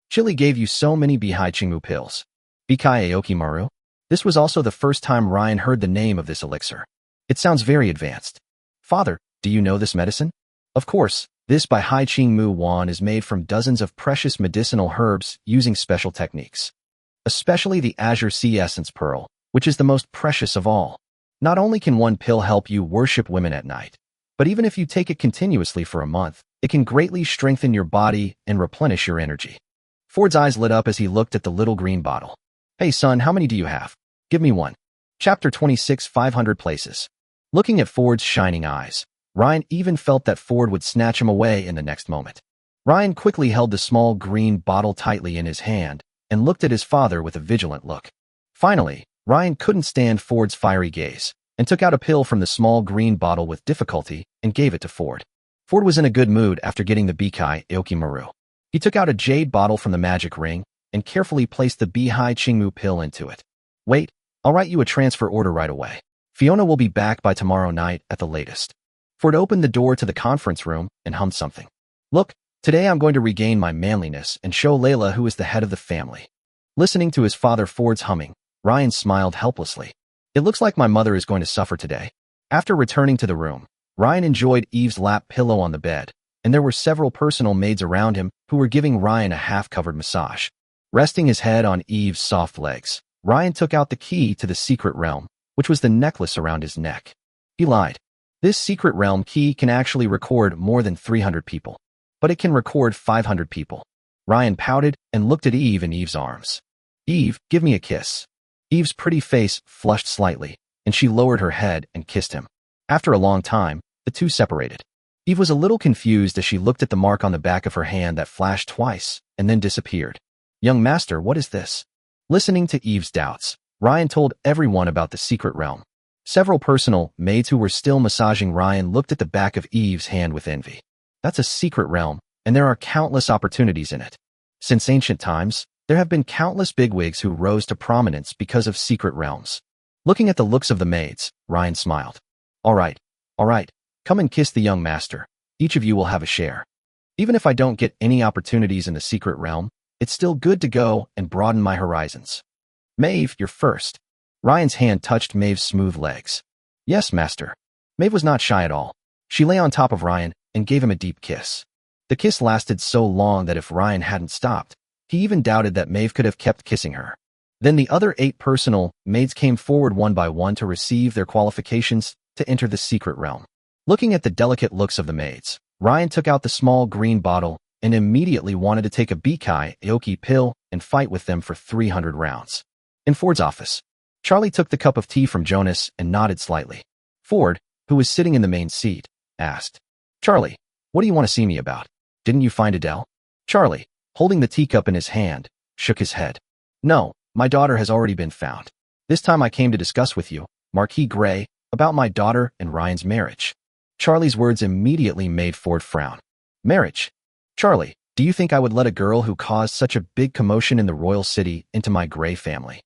Chili gave you so many Bihai Chingmu pills. Bikai Aoki Maru? This was also the first time Ryan heard the name of this elixir. It sounds very advanced. Father, do you know this medicine? Of course, this Bihai Chingmu Wan is made from dozens of precious medicinal herbs using special techniques. Especially the Azure Sea Essence Pearl, which is the most precious of all. Not only can one pill help you worship women at night, but even if you take it continuously for a month, it can greatly strengthen your body and replenish your energy. Ford's eyes lit up as he looked at the little green bottle. Hey son, how many do you have? Give me one. Chapter 26, 500 Places. Looking at Ford's shining eyes, Ryan even felt that Ford would snatch him away in the next moment. Ryan quickly held the small green bottle tightly in his hand and looked at his father with a vigilant look. Finally, Ryan couldn't stand Ford's fiery gaze and took out a pill from the small green bottle with difficulty and gave it to Ford. Ford was in a good mood after getting the Bikai Aoki Maru. He took out a jade bottle from the magic ring and carefully placed the Bihai Chingmu pill into it. Wait, I'll write you a transfer order right away. Fiona will be back by tomorrow night at the latest. Ford opened the door to the conference room and hummed something. Look, today I'm going to regain my manliness and show Layla who is the head of the family. Listening to his father Ford's humming, Ryan smiled helplessly. It looks like my mother is going to suffer today. After returning to the room, Ryan enjoyed Eve's lap pillow on the bed, and there were several personal maids around him who were giving Ryan a half-covered massage. Resting his head on Eve's soft legs, Ryan took out the key to the secret realm, which was the necklace around his neck. He lied. This secret realm key can actually record more than 300 people, but it can record 500 people. Ryan pouted and looked at Eve in Eve's arms. Eve, give me a kiss. Eve's pretty face flushed slightly, and she lowered her head and kissed him. After a long time, the two separated. Eve was a little confused as she looked at the mark on the back of her hand that flashed twice and then disappeared. Young master, what is this? Listening to Eve's doubts, Ryan told everyone about the secret realm. Several personal maids who were still massaging Ryan looked at the back of Eve's hand with envy. That's a secret realm, and there are countless opportunities in it. Since ancient times, there have been countless bigwigs who rose to prominence because of secret realms. Looking at the looks of the maids, Ryan smiled. All right, come and kiss the young master. Each of you will have a share. Even if I don't get any opportunities in the secret realm, it's still good to go and broaden my horizons. Maeve, you're first. Ryan's hand touched Maeve's smooth legs. Yes, master. Maeve was not shy at all. She lay on top of Ryan and gave him a deep kiss. The kiss lasted so long that if Ryan hadn't stopped, he even doubted that Maeve could have kept kissing her. Then the other 8 personal maids came forward one by one to receive their qualifications to enter the secret realm. Looking at the delicate looks of the maids, Ryan took out the small green bottle and immediately wanted to take a Bikai Aoki pill and fight with them for 300 rounds. In Ford's office, Charlie took the cup of tea from Jonas and nodded slightly. Ford, who was sitting in the main seat, asked, Charlie, what do you want to see me about? Didn't you find Adele? Charlie, holding the teacup in his hand, shook his head. No, my daughter has already been found. This time I came to discuss with you, Marquis Gray, about my daughter and Ryan's marriage. Charlie's words immediately made Ford frown. Marriage? Charlie, do you think I would let a girl who caused such a big commotion in the royal city into my Gray family?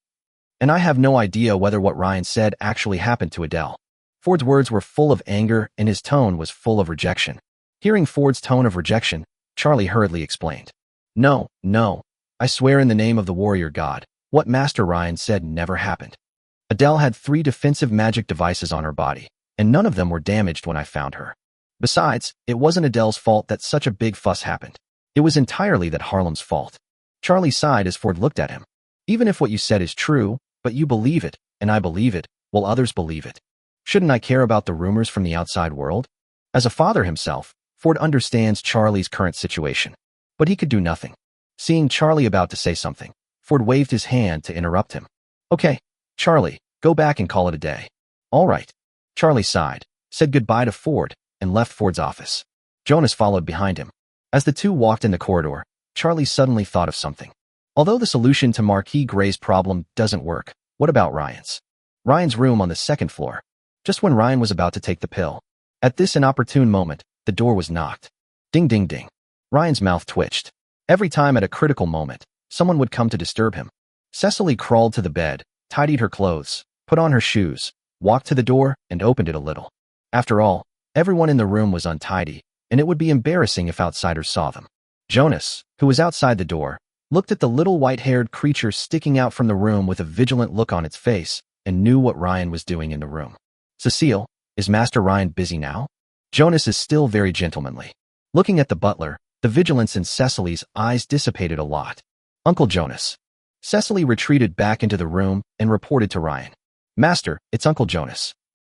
And I have no idea whether what Ryan said actually happened to Adele. Ford's words were full of anger and his tone was full of rejection. Hearing Ford's tone of rejection, Charlie hurriedly explained. No, I swear in the name of the warrior god, what Master Ryan said never happened. Adele had 3 defensive magic devices on her body, and none of them were damaged when I found her. Besides, it wasn't Adele's fault that such a big fuss happened. It was entirely that Harlem's fault. Charlie sighed as Ford looked at him. Even if what you said is true, but you believe it, and I believe it, while others believe it. Shouldn't I care about the rumors from the outside world? As a father himself, Ford understands Charlie's current situation, but he could do nothing. Seeing Charlie about to say something, Ford waved his hand to interrupt him. Okay, Charlie, go back and call it a day. All right. Charlie sighed, said goodbye to Ford, and left Ford's office. Jonas followed behind him. As the two walked in the corridor, Charlie suddenly thought of something. Although the solution to Marquis Gray's problem doesn't work, what about Ryan's? Ryan's room on the second floor. Just when Ryan was about to take the pill. At this inopportune moment, the door was knocked. Ding ding ding. Ryan's mouth twitched. Every time at a critical moment, someone would come to disturb him. Cecily crawled to the bed, tidied her clothes, put on her shoes, walked to the door, and opened it a little. After all, everyone in the room was untidy, and it would be embarrassing if outsiders saw them. Jonas, who was outside the door, looked at the little white-haired creature sticking out from the room with a vigilant look on its face and knew what Ryan was doing in the room. Cecile, is Master Ryan busy now? Jonas is still very gentlemanly. Looking at the butler, the vigilance in Cecily's eyes dissipated a lot. Uncle Jonas. Cecily retreated back into the room and reported to Ryan. Master, it's Uncle Jonas.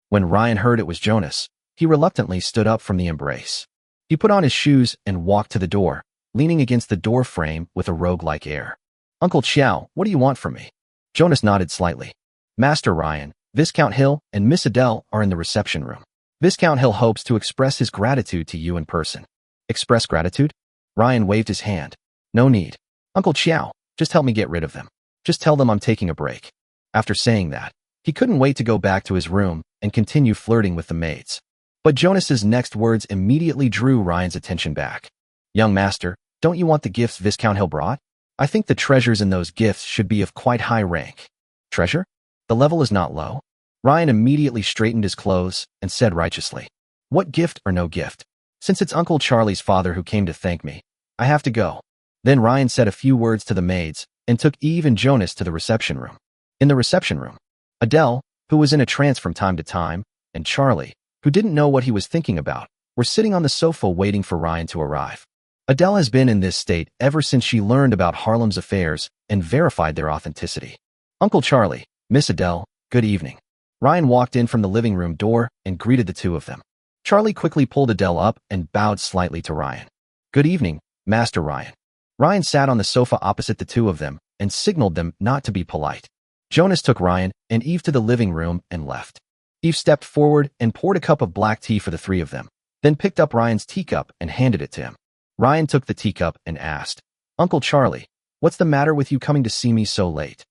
When Ryan heard it was Jonas, he reluctantly stood up from the embrace. He put on his shoes and walked to the door, leaning against the door frame with a rogue-like air. Uncle Chow, what do you want from me? Jonas nodded slightly. Master Ryan, Viscount Hill and Miss Adele are in the reception room. Viscount Hill hopes to express his gratitude to you in person. Express gratitude? Ryan waved his hand. No need. Uncle Chow, just help me get rid of them. Just tell them I'm taking a break. After saying that, he couldn't wait to go back to his room and continue flirting with the maids. But Jonas's next words immediately drew Ryan's attention back. Young master, don't you want the gifts Viscount Hill brought? I think the treasures in those gifts should be of quite high rank. Treasure? The level is not low. Ryan immediately straightened his clothes and said righteously, what gift or no gift? Since it's Uncle Charlie's father who came to thank me, I have to go. Then Ryan said a few words to the maids and took Eve and Jonas to the reception room. In the reception room, Adele, who was in a trance from time to time, and Charlie, who didn't know what he was thinking about, were sitting on the sofa waiting for Ryan to arrive. Adele has been in this state ever since she learned about Harlem's affairs and verified their authenticity. Uncle Charlie, Miss Adele, good evening. Ryan walked in from the living room door and greeted the two of them. Charlie quickly pulled Adele up and bowed slightly to Ryan. Good evening, Master Ryan. Ryan sat on the sofa opposite the two of them and signaled them not to be polite. Jonas took Ryan and Eve to the living room and left. Eve stepped forward and poured a cup of black tea for the three of them, then picked up Ryan's teacup and handed it to him. Ryan took the teacup and asked, Uncle Charlie, what's the matter with you coming to see me so late?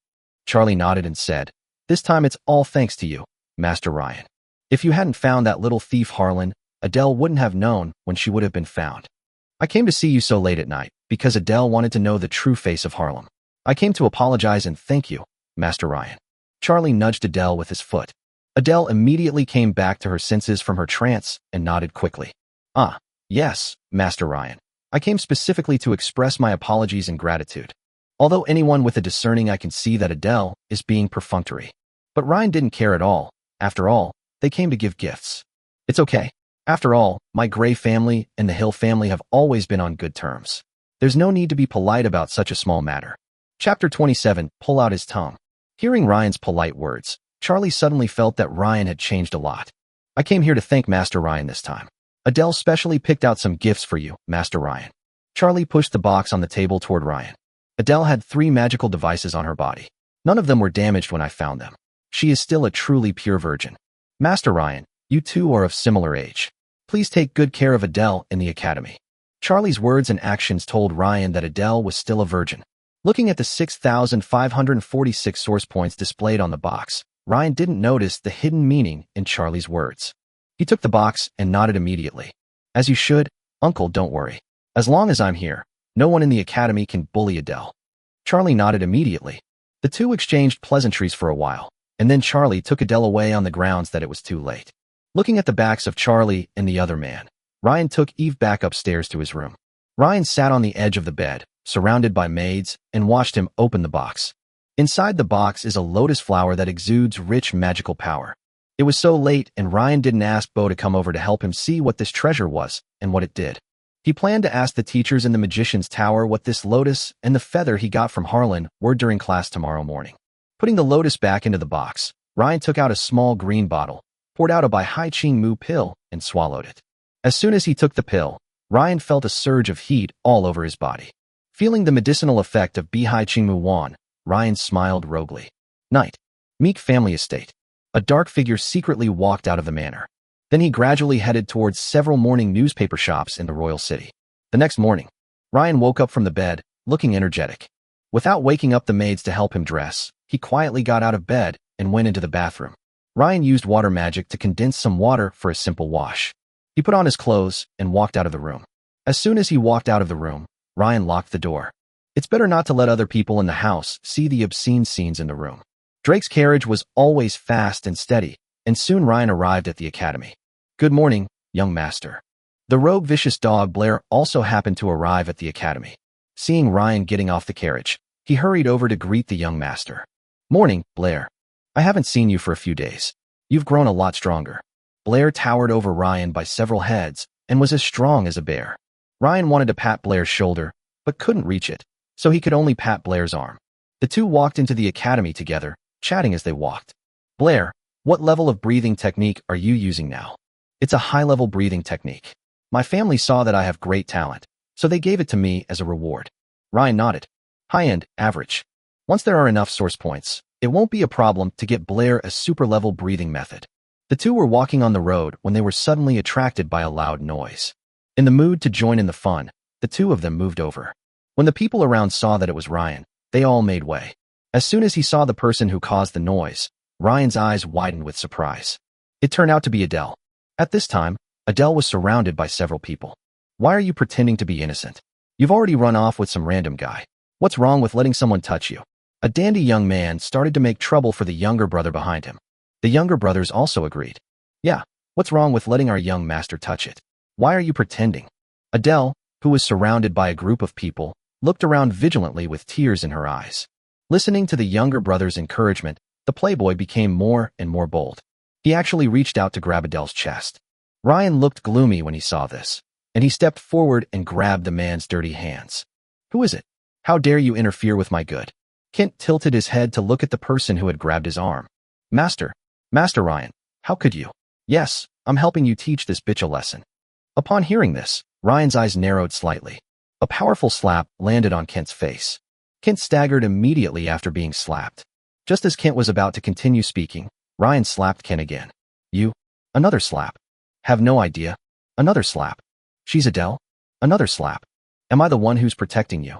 Charlie nodded and said, this time it's all thanks to you, Master Ryan. If you hadn't found that little thief Harlan, Adele wouldn't have known when she would have been found. I came to see you so late at night because Adele wanted to know the true face of Harlem. I came to apologize and thank you, Master Ryan. Charlie nudged Adele with his foot. Adele immediately came back to her senses from her trance and nodded quickly. Ah, yes, Master Ryan. I came specifically to express my apologies and gratitude. Although anyone with a discerning eye can see that Adele is being perfunctory. But Ryan didn't care at all. After all, they came to give gifts. It's okay. After all, my Gray family and the Hill family have always been on good terms. There's no need to be polite about such a small matter. Chapter 27, Pull Out His Tongue. Hearing Ryan's polite words, Charlie suddenly felt that Ryan had changed a lot. I came here to thank Master Ryan this time. Adele specially picked out some gifts for you, Master Ryan. Charlie pushed the box on the table toward Ryan. Adele had 3 magical devices on her body. None of them were damaged when I found them. She is still a truly pure virgin. Master Ryan, you two are of similar age. Please take good care of Adele in the academy. Charlie's words and actions told Ryan that Adele was still a virgin. Looking at the 6,546 source points displayed on the box, Ryan didn't notice the hidden meaning in Charlie's words. He took the box and nodded immediately. As you should, Uncle, don't worry. As long as I'm here, no one in the academy can bully Adele. Charlie nodded immediately. The two exchanged pleasantries for a while, and then Charlie took Adele away on the grounds that it was too late. Looking at the backs of Charlie and the other man, Ryan took Eve back upstairs to his room. Ryan sat on the edge of the bed, surrounded by maids, and watched him open the box. Inside the box is a lotus flower that exudes rich magical power. It was so late and Ryan didn't ask Bo to come over to help him see what this treasure was and what it did. He planned to ask the teachers in the Magician's Tower what this lotus and the feather he got from Harlan were during class tomorrow morning. Putting the lotus back into the box, Ryan took out a small green bottle, poured out a Bai Hai Ching Mu pill, and swallowed it. As soon as he took the pill, Ryan felt a surge of heat all over his body. Feeling the medicinal effect of Bai Hai Ching Mu Wan, Ryan smiled roguely. Night. Meek family estate. A dark figure secretly walked out of the manor. Then he gradually headed towards several morning newspaper shops in the royal city. The next morning, Ryan woke up from the bed, looking energetic. Without waking up the maids to help him dress, he quietly got out of bed and went into the bathroom. Ryan used water magic to condense some water for a simple wash. He put on his clothes and walked out of the room. As soon as he walked out of the room, Ryan locked the door. It's better not to let other people in the house see the obscene scenes in the room. Drake's carriage was always fast and steady, and soon Ryan arrived at the academy. Good morning, young master. The rogue vicious dog Blair also happened to arrive at the academy. Seeing Ryan getting off the carriage, he hurried over to greet the young master. Morning, Blair. I haven't seen you for a few days. You've grown a lot stronger. Blair towered over Ryan by several heads and was as strong as a bear. Ryan wanted to pat Blair's shoulder, but couldn't reach it, so he could only pat Blair's arm. The two walked into the academy together, chatting as they walked. Blair, what level of breathing technique are you using now? It's a high-level breathing technique. My family saw that I have great talent, so they gave it to me as a reward. Ryan nodded. High-end, average. Once there are enough source points, it won't be a problem to get Blair a super-level breathing method. The two were walking on the road when they were suddenly attracted by a loud noise. In the mood to join in the fun, the two of them moved over. When the people around saw that it was Ryan, they all made way. As soon as he saw the person who caused the noise, Ryan's eyes widened with surprise. It turned out to be Adele. At this time, Adele was surrounded by several people. Why are you pretending to be innocent? You've already run off with some random guy. What's wrong with letting someone touch you? A dandy young man started to make trouble for the younger brother behind him. The younger brothers also agreed. Yeah, what's wrong with letting our young master touch it? Why are you pretending? Adele, who was surrounded by a group of people, looked around vigilantly with tears in her eyes. Listening to the younger brother's encouragement, the playboy became more and more bold. He actually reached out to grab Adele's chest. Ryan looked gloomy when he saw this, and he stepped forward and grabbed the man's dirty hands. Who is it? How dare you interfere with my good? Kent tilted his head to look at the person who had grabbed his arm. Master Ryan, how could you? Yes, I'm helping you teach this bitch a lesson. Upon hearing this, Ryan's eyes narrowed slightly. A powerful slap landed on Kent's face. Kent staggered immediately after being slapped. Just as Kent was about to continue speaking, Ryan slapped Kent again. You? Another slap. Have no idea. Another slap. She's Adele? Another slap. Am I the one who's protecting you?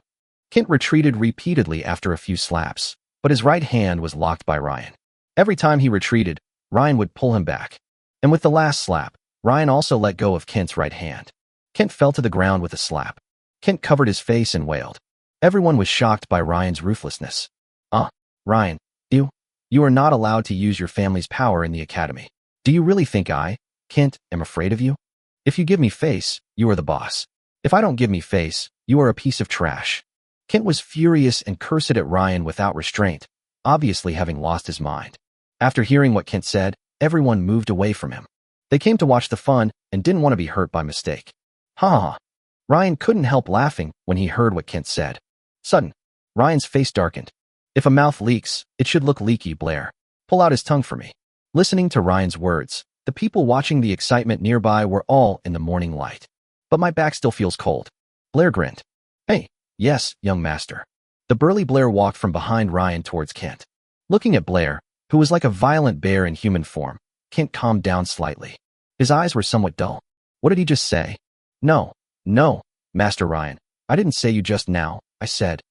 Kent retreated repeatedly after a few slaps, but his right hand was locked by Ryan. Every time he retreated, Ryan would pull him back. And with the last slap, Ryan also let go of Kent's right hand. Kent fell to the ground with a slap. Kent covered his face and wailed. Everyone was shocked by Ryan's ruthlessness. Ryan, you are not allowed to use your family's power in the academy. Do you really think I, Kent, am afraid of you? If you give me face, you are the boss. If I don't give me face, you are a piece of trash. Kent was furious and cursed at Ryan without restraint, obviously having lost his mind. After hearing what Kent said, everyone moved away from him. They came to watch the fun and didn't want to be hurt by mistake. Ha ha. Ryan couldn't help laughing when he heard what Kent said. Sudden, Ryan's face darkened. If a mouth leaks, it should look leaky, Blair. Pull out his tongue for me. Listening to Ryan's words, the people watching the excitement nearby were all in the morning light. But my back still feels cold. Blair grinned. Hey, yes, young master. The burly Blair walked from behind Ryan towards Kent. Looking at Blair, who was like a violent bear in human form, Kent calmed down slightly. His eyes were somewhat dull. What did he just say? No, Master Ryan. I didn't say you just now, I said.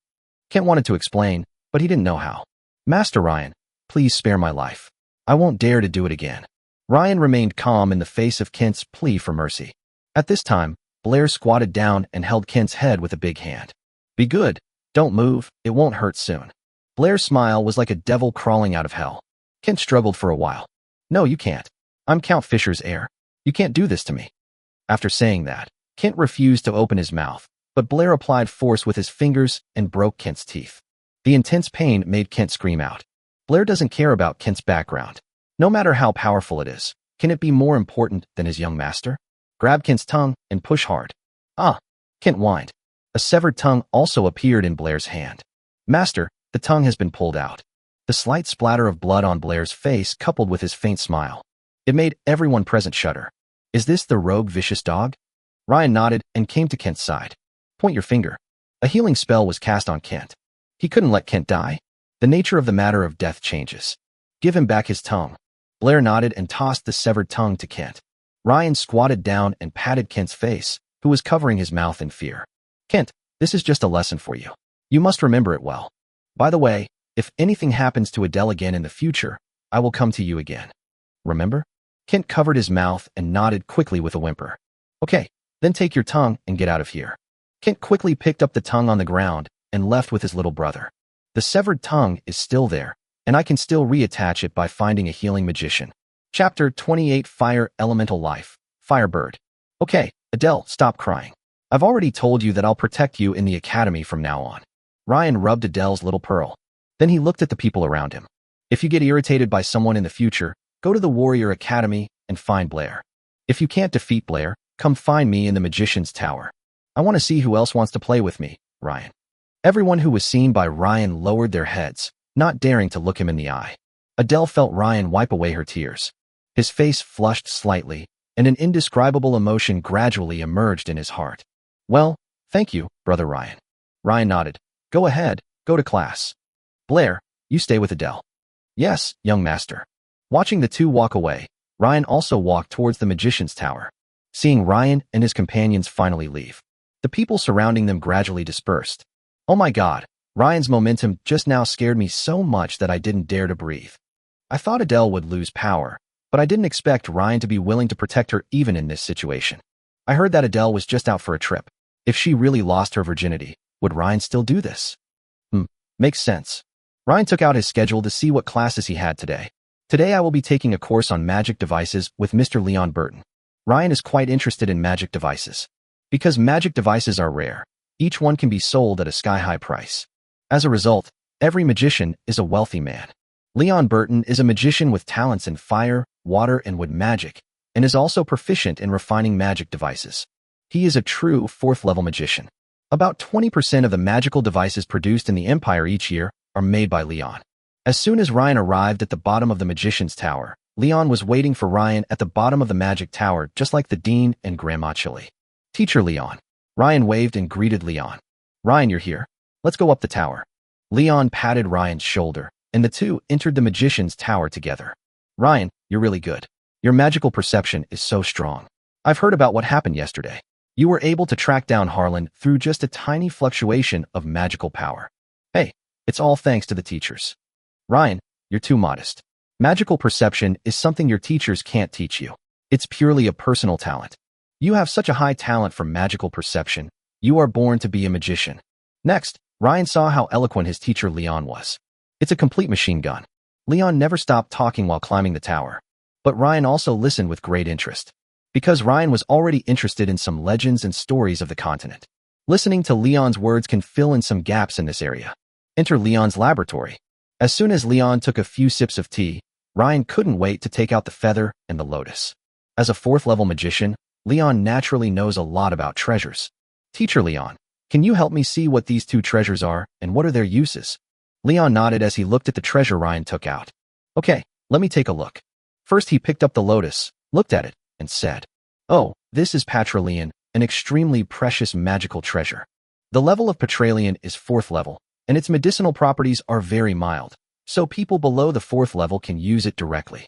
Kent wanted to explain, but he didn't know how. Master Ryan, please spare my life. I won't dare to do it again. Ryan remained calm in the face of Kent's plea for mercy. At this time, Blair squatted down and held Kent's head with a big hand. Be good. Don't move. It won't hurt soon. Blair's smile was like a devil crawling out of hell. Kent struggled for a while. No, you can't. I'm Count Fisher's heir. You can't do this to me. After saying that, Kent refused to open his mouth, but Blair applied force with his fingers and broke Kent's teeth. The intense pain made Kent scream out. Blair doesn't care about Kent's background. No matter how powerful it is, can it be more important than his young master? Grab Kent's tongue and push hard. Kent whined. A severed tongue also appeared in Blair's hand. Master, the tongue has been pulled out. The slight splatter of blood on Blair's face coupled with his faint smile. It made everyone present shudder. Is this the rogue vicious dog? Ryan nodded and came to Kent's side. Point your finger. A healing spell was cast on Kent. He couldn't let Kent die. The nature of the matter of death changes. Give him back his tongue. Blair nodded and tossed the severed tongue to Kent. Ryan squatted down and patted Kent's face, who was covering his mouth in fear. Kent, this is just a lesson for you. You must remember it well. By the way, if anything happens to Adele again in the future, I will come to you again. Remember? Kent covered his mouth and nodded quickly with a whimper. Okay, then take your tongue and get out of here. Kent quickly picked up the tongue on the ground and left with his little brother. The severed tongue is still there, and I can still reattach it by finding a healing magician. Chapter 28 Fire Elemental Life Firebird. Okay, Adele, stop crying. I've already told you that I'll protect you in the academy from now on. Ryan rubbed Adele's little pearl. Then he looked at the people around him. If you get irritated by someone in the future, go to the Warrior Academy and find Blair. If you can't defeat Blair, come find me in the Magician's Tower. I want to see who else wants to play with me, Ryan. Everyone who was seen by Ryan lowered their heads, not daring to look him in the eye. Adele felt Ryan wipe away her tears. His face flushed slightly, and an indescribable emotion gradually emerged in his heart. Well, thank you, Brother Ryan. Ryan nodded. Go ahead, go to class. Blair, you stay with Adele. Yes, young master. Watching the two walk away, Ryan also walked towards the Magician's Tower. Seeing Ryan and his companions finally leave, the people surrounding them gradually dispersed. Oh my God, Ryan's momentum just now scared me so much that I didn't dare to breathe. I thought Adele would lose power, but I didn't expect Ryan to be willing to protect her even in this situation. I heard that Adele was just out for a trip. If she really lost her virginity, would Ryan still do this? Makes sense. Ryan took out his schedule to see what classes he had today. Today I will be taking a course on magic devices with Mr. Leon Burton. Ryan is quite interested in magic devices. Because magic devices are rare, each one can be sold at a sky-high price. As a result, every magician is a wealthy man. Leon Burton is a magician with talents in fire, water, and wood magic, and is also proficient in refining magic devices. He is a true fourth-level magician. About 20% of the magical devices produced in the Empire each year are made by Leon. As soon as Ryan arrived at the bottom of the Magician's Tower, Leon was waiting for Ryan at the bottom of the Magic Tower just like the Dean and Grandma Chili. Teacher Leon. Ryan waved and greeted Leon. Ryan, you're here. Let's go up the tower. Leon patted Ryan's shoulder, and the two entered the Magician's Tower together. Ryan, you're really good. Your magical perception is so strong. I've heard about what happened yesterday. You were able to track down Harlan through just a tiny fluctuation of magical power. Hey, it's all thanks to the teachers. Ryan, you're too modest. Magical perception is something your teachers can't teach you. It's purely a personal talent. You have such a high talent for magical perception. You are born to be a magician. Next, Ryan saw how eloquent his teacher Leon was. It's a complete machine gun. Leon never stopped talking while climbing the tower. But Ryan also listened with great interest. Because Ryan was already interested in some legends and stories of the continent. Listening to Leon's words can fill in some gaps in this area. Enter Leon's laboratory. As soon as Leon took a few sips of tea, Ryan couldn't wait to take out the feather and the lotus. As a fourth-level magician, Leon naturally knows a lot about treasures. Teacher Leon, can you help me see what these two treasures are and what are their uses? Leon nodded as he looked at the treasure Ryan took out. Okay, let me take a look. First he picked up the lotus, looked at it, and said, Oh, this is Patrilian, an extremely precious magical treasure. The level of Patrilian is 4th level, and its medicinal properties are very mild, so people below the 4th level can use it directly.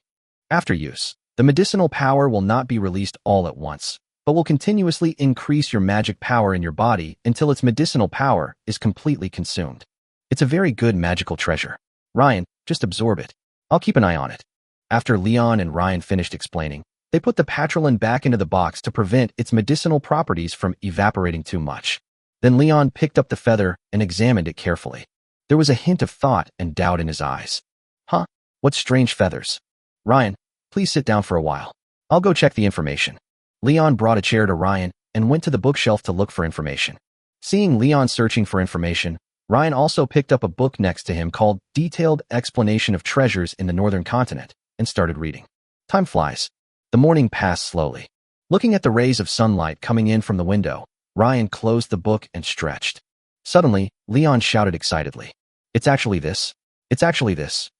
After use, the medicinal power will not be released all at once, but will continuously increase your magic power in your body until its medicinal power is completely consumed. It's a very good magical treasure. Ryan, just absorb it. I'll keep an eye on it. After Leon and Ryan finished explaining, they put the Patrilian back into the box to prevent its medicinal properties from evaporating too much. Then Leon picked up the feather and examined it carefully. There was a hint of thought and doubt in his eyes. Huh? What strange feathers. Ryan, please sit down for a while. I'll go check the information. Leon brought a chair to Ryan and went to the bookshelf to look for information. Seeing Leon searching for information, Ryan also picked up a book next to him called Detailed Explanation of Treasures in the Northern Continent and started reading. Time flies. The morning passed slowly. Looking at the rays of sunlight coming in from the window, Ryan closed the book and stretched. Suddenly, Leon shouted excitedly. It's actually this. It's actually this.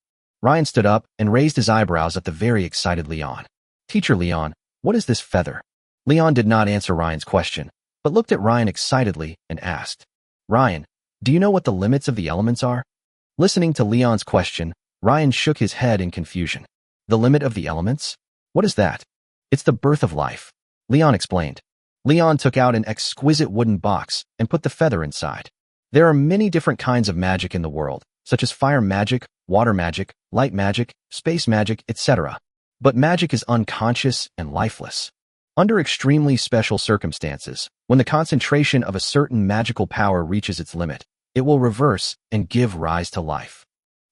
Ryan stood up and raised his eyebrows at the very excited Leon. Teacher Leon, what is this feather? Leon did not answer Ryan's question, but looked at Ryan excitedly and asked, Ryan, do you know what the limits of the elements are? Listening to Leon's question, Ryan shook his head in confusion. The limit of the elements? What is that? It's the birth of life. Leon explained. Leon took out an exquisite wooden box and put the feather inside. There are many different kinds of magic in the world, such as fire magic, water magic, light magic, space magic, etc. But magic is unconscious and lifeless. Under extremely special circumstances, when the concentration of a certain magical power reaches its limit, it will reverse and give rise to life.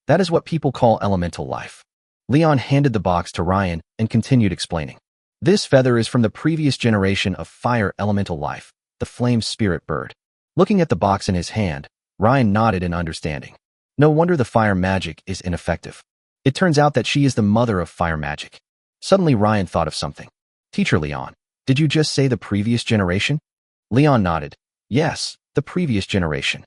That is what people call elemental life. Leon handed the box to Ryan and continued explaining. This feather is from the previous generation of fire elemental life, the flame spirit bird. Looking at the box in his hand, Ryan nodded in understanding. No wonder the fire magic is ineffective. It turns out that she is the mother of fire magic. Suddenly Ryan thought of something. Teacher Leon, did you just say the previous generation? Leon nodded. Yes, the previous generation.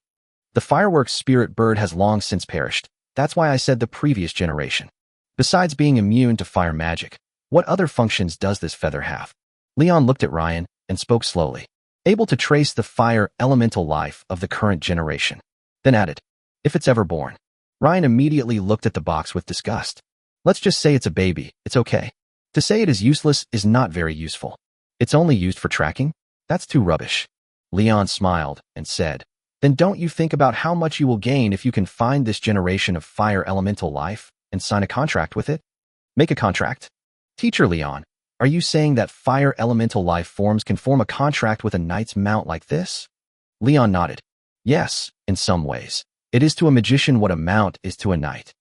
The fireworks spirit bird has long since perished. That's why I said the previous generation. Besides being immune to fire magic, what other functions does this feather have? Leon looked at Ryan and spoke slowly, able to trace the fire elemental life of the current generation. Then added, if it's ever born. Ryan immediately looked at the box with disgust. Let's just say it's a baby, it's okay. To say it is useless is not very useful. It's only used for tracking? That's too rubbish. Leon smiled and said, then don't you think about how much you will gain if you can find this generation of fire elemental life and sign a contract with it? Make a contract? Teacher Leon, are you saying that fire elemental life forms can form a contract with a knight's mount like this? Leon nodded. Yes, in some ways. It is to a magician what a mount is to a knight.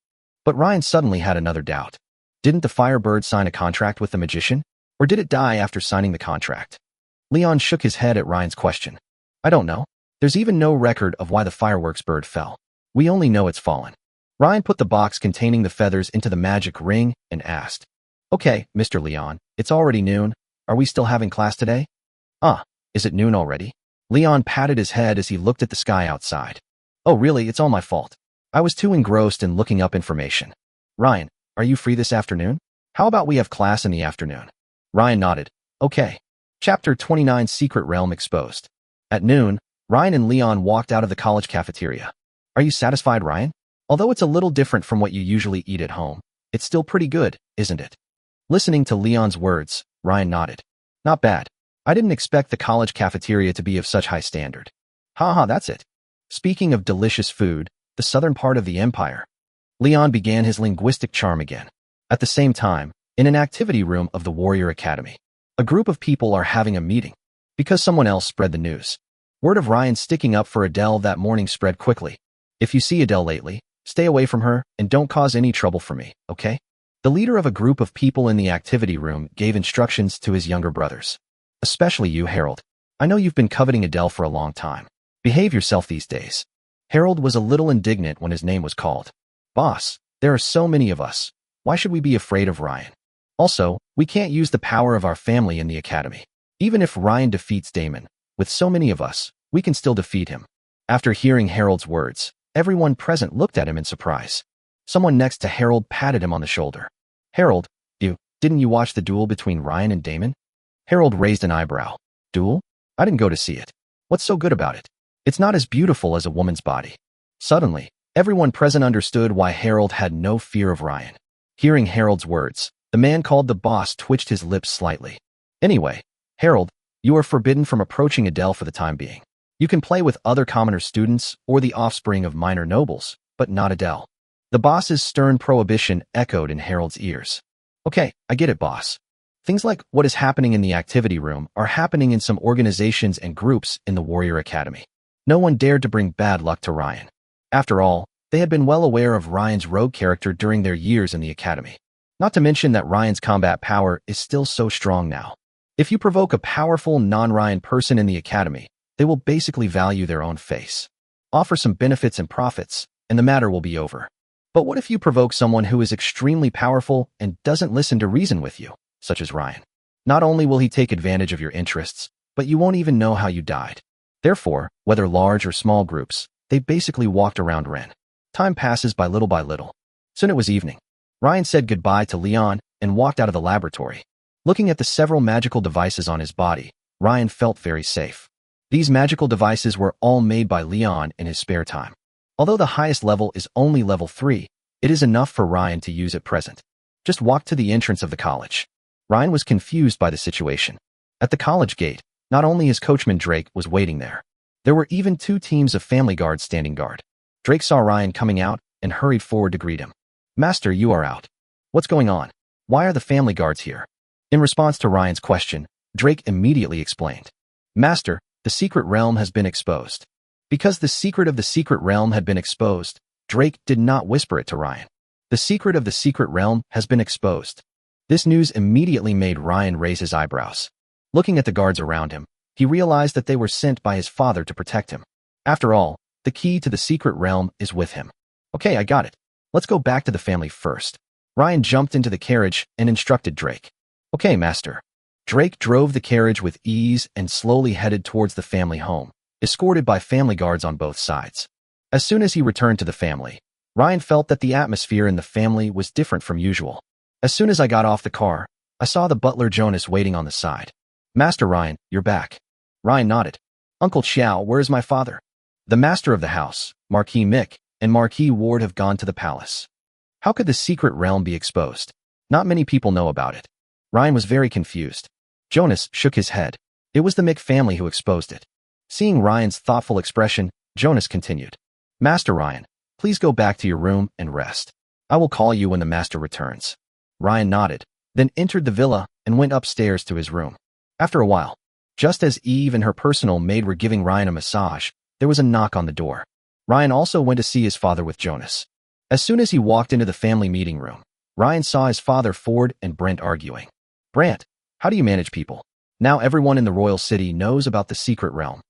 But Ryan suddenly had another doubt. Didn't the firebird sign a contract with the magician? Or did it die after signing the contract? Leon shook his head at Ryan's question. I don't know. There's even no record of why the fireworks bird fell. We only know it's fallen. Ryan put the box containing the feathers into the magic ring and asked, okay, Mr. Leon, it's already noon. Are we still having class today? Is it noon already? Leon patted his head as he looked at the sky outside. Oh really, it's all my fault. I was too engrossed in looking up information. Ryan, are you free this afternoon? How about we have class in the afternoon? Ryan nodded. Okay. Chapter 29 Secret Realm Exposed. At noon, Ryan and Leon walked out of the college cafeteria. Are you satisfied, Ryan? Although it's a little different from what you usually eat at home, it's still pretty good, isn't it? Listening to Leon's words, Ryan nodded. Not bad. I didn't expect the college cafeteria to be of such high standard. Haha, that's it. Speaking of delicious food, the southern part of the empire. Leon began his linguistic charm again. At the same time, in an activity room of the Warrior Academy, a group of people are having a meeting because someone else spread the news. Word of Ryan sticking up for Adele that morning spread quickly. If you see Adele lately, stay away from her and don't cause any trouble for me, okay? The leader of a group of people in the activity room gave instructions to his younger brothers. Especially you, Harold. I know you've been coveting Adele for a long time. Behave yourself these days. Harold was a little indignant when his name was called. Boss, there are so many of us. Why should we be afraid of Ryan? Also, we can't use the power of our family in the academy. Even if Ryan defeats Damon, with so many of us, we can still defeat him. After hearing Harold's words, everyone present looked at him in surprise. Someone next to Harold patted him on the shoulder. Harold, didn't you watch the duel between Ryan and Damon? Harold raised an eyebrow. Duel? I didn't go to see it. What's so good about it? It's not as beautiful as a woman's body. Suddenly, everyone present understood why Harold had no fear of Ryan. Hearing Harold's words, the man called the boss twitched his lips slightly. Anyway, Harold, you are forbidden from approaching Adele for the time being. You can play with other commoner students or the offspring of minor nobles, but not Adele. The boss's stern prohibition echoed in Harold's ears. Okay, I get it, boss. Things like what is happening in the activity room are happening in some organizations and groups in the Warrior Academy. No one dared to bring bad luck to Ryan. After all, they had been well aware of Ryan's rogue character during their years in the academy. Not to mention that Ryan's combat power is still so strong now. If you provoke a powerful non-Ryan person in the academy, they will basically value their own face. Offer some benefits and profits, and the matter will be over. But what if you provoke someone who is extremely powerful and doesn't listen to reason with you, such as Ryan? Not only will he take advantage of your interests, but you won't even know how you died. Therefore, whether large or small groups, they basically walked around Ren. Time passes by little. Soon it was evening. Ryan said goodbye to Leon and walked out of the laboratory. Looking at the several magical devices on his body, Ryan felt very safe. These magical devices were all made by Leon in his spare time. Although the highest level is only level 3, it is enough for Ryan to use at present. Just walk to the entrance of the college. Ryan was confused by the situation. At the college gate, not only his coachman Drake was waiting there, There were even 2 teams of family guards standing guard. Drake saw Ryan coming out and hurried forward to greet him. Master, you are out. What's going on? Why are the family guards here? In response to Ryan's question, Drake immediately explained. Master, the secret realm has been exposed. Because the secret of the secret realm had been exposed, Drake did not whisper it to Ryan. The secret of the secret realm has been exposed. This news immediately made Ryan raise his eyebrows. Looking at the guards around him, he realized that they were sent by his father to protect him. After all, the key to the secret realm is with him. Okay, I got it. Let's go back to the family first. Ryan jumped into the carriage and instructed Drake. Okay, master. Drake drove the carriage with ease and slowly headed towards the family home, escorted by family guards on both sides. As soon as he returned to the family, Ryan felt that the atmosphere in the family was different from usual. As soon as I got off the car, I saw the butler Jonas waiting on the side. Master Ryan, you're back. Ryan nodded. Uncle Xiao, where is my father? The master of the house, Marquis Mick, and Marquis Ward have gone to the palace. How could the secret realm be exposed? Not many people know about it. Ryan was very confused. Jonas shook his head. It was the Mick family who exposed it. Seeing Ryan's thoughtful expression, Jonas continued. Master Ryan, please go back to your room and rest. I will call you when the master returns. Ryan nodded, then entered the villa and went upstairs to his room. After a while, just as Eve and her personal maid were giving Ryan a massage, there was a knock on the door. Ryan also went to see his father with Jonas. As soon as he walked into the family meeting room, Ryan saw his father Ford and Brent arguing. Brent, how do you manage people? Now everyone in the royal city knows about the secret realm.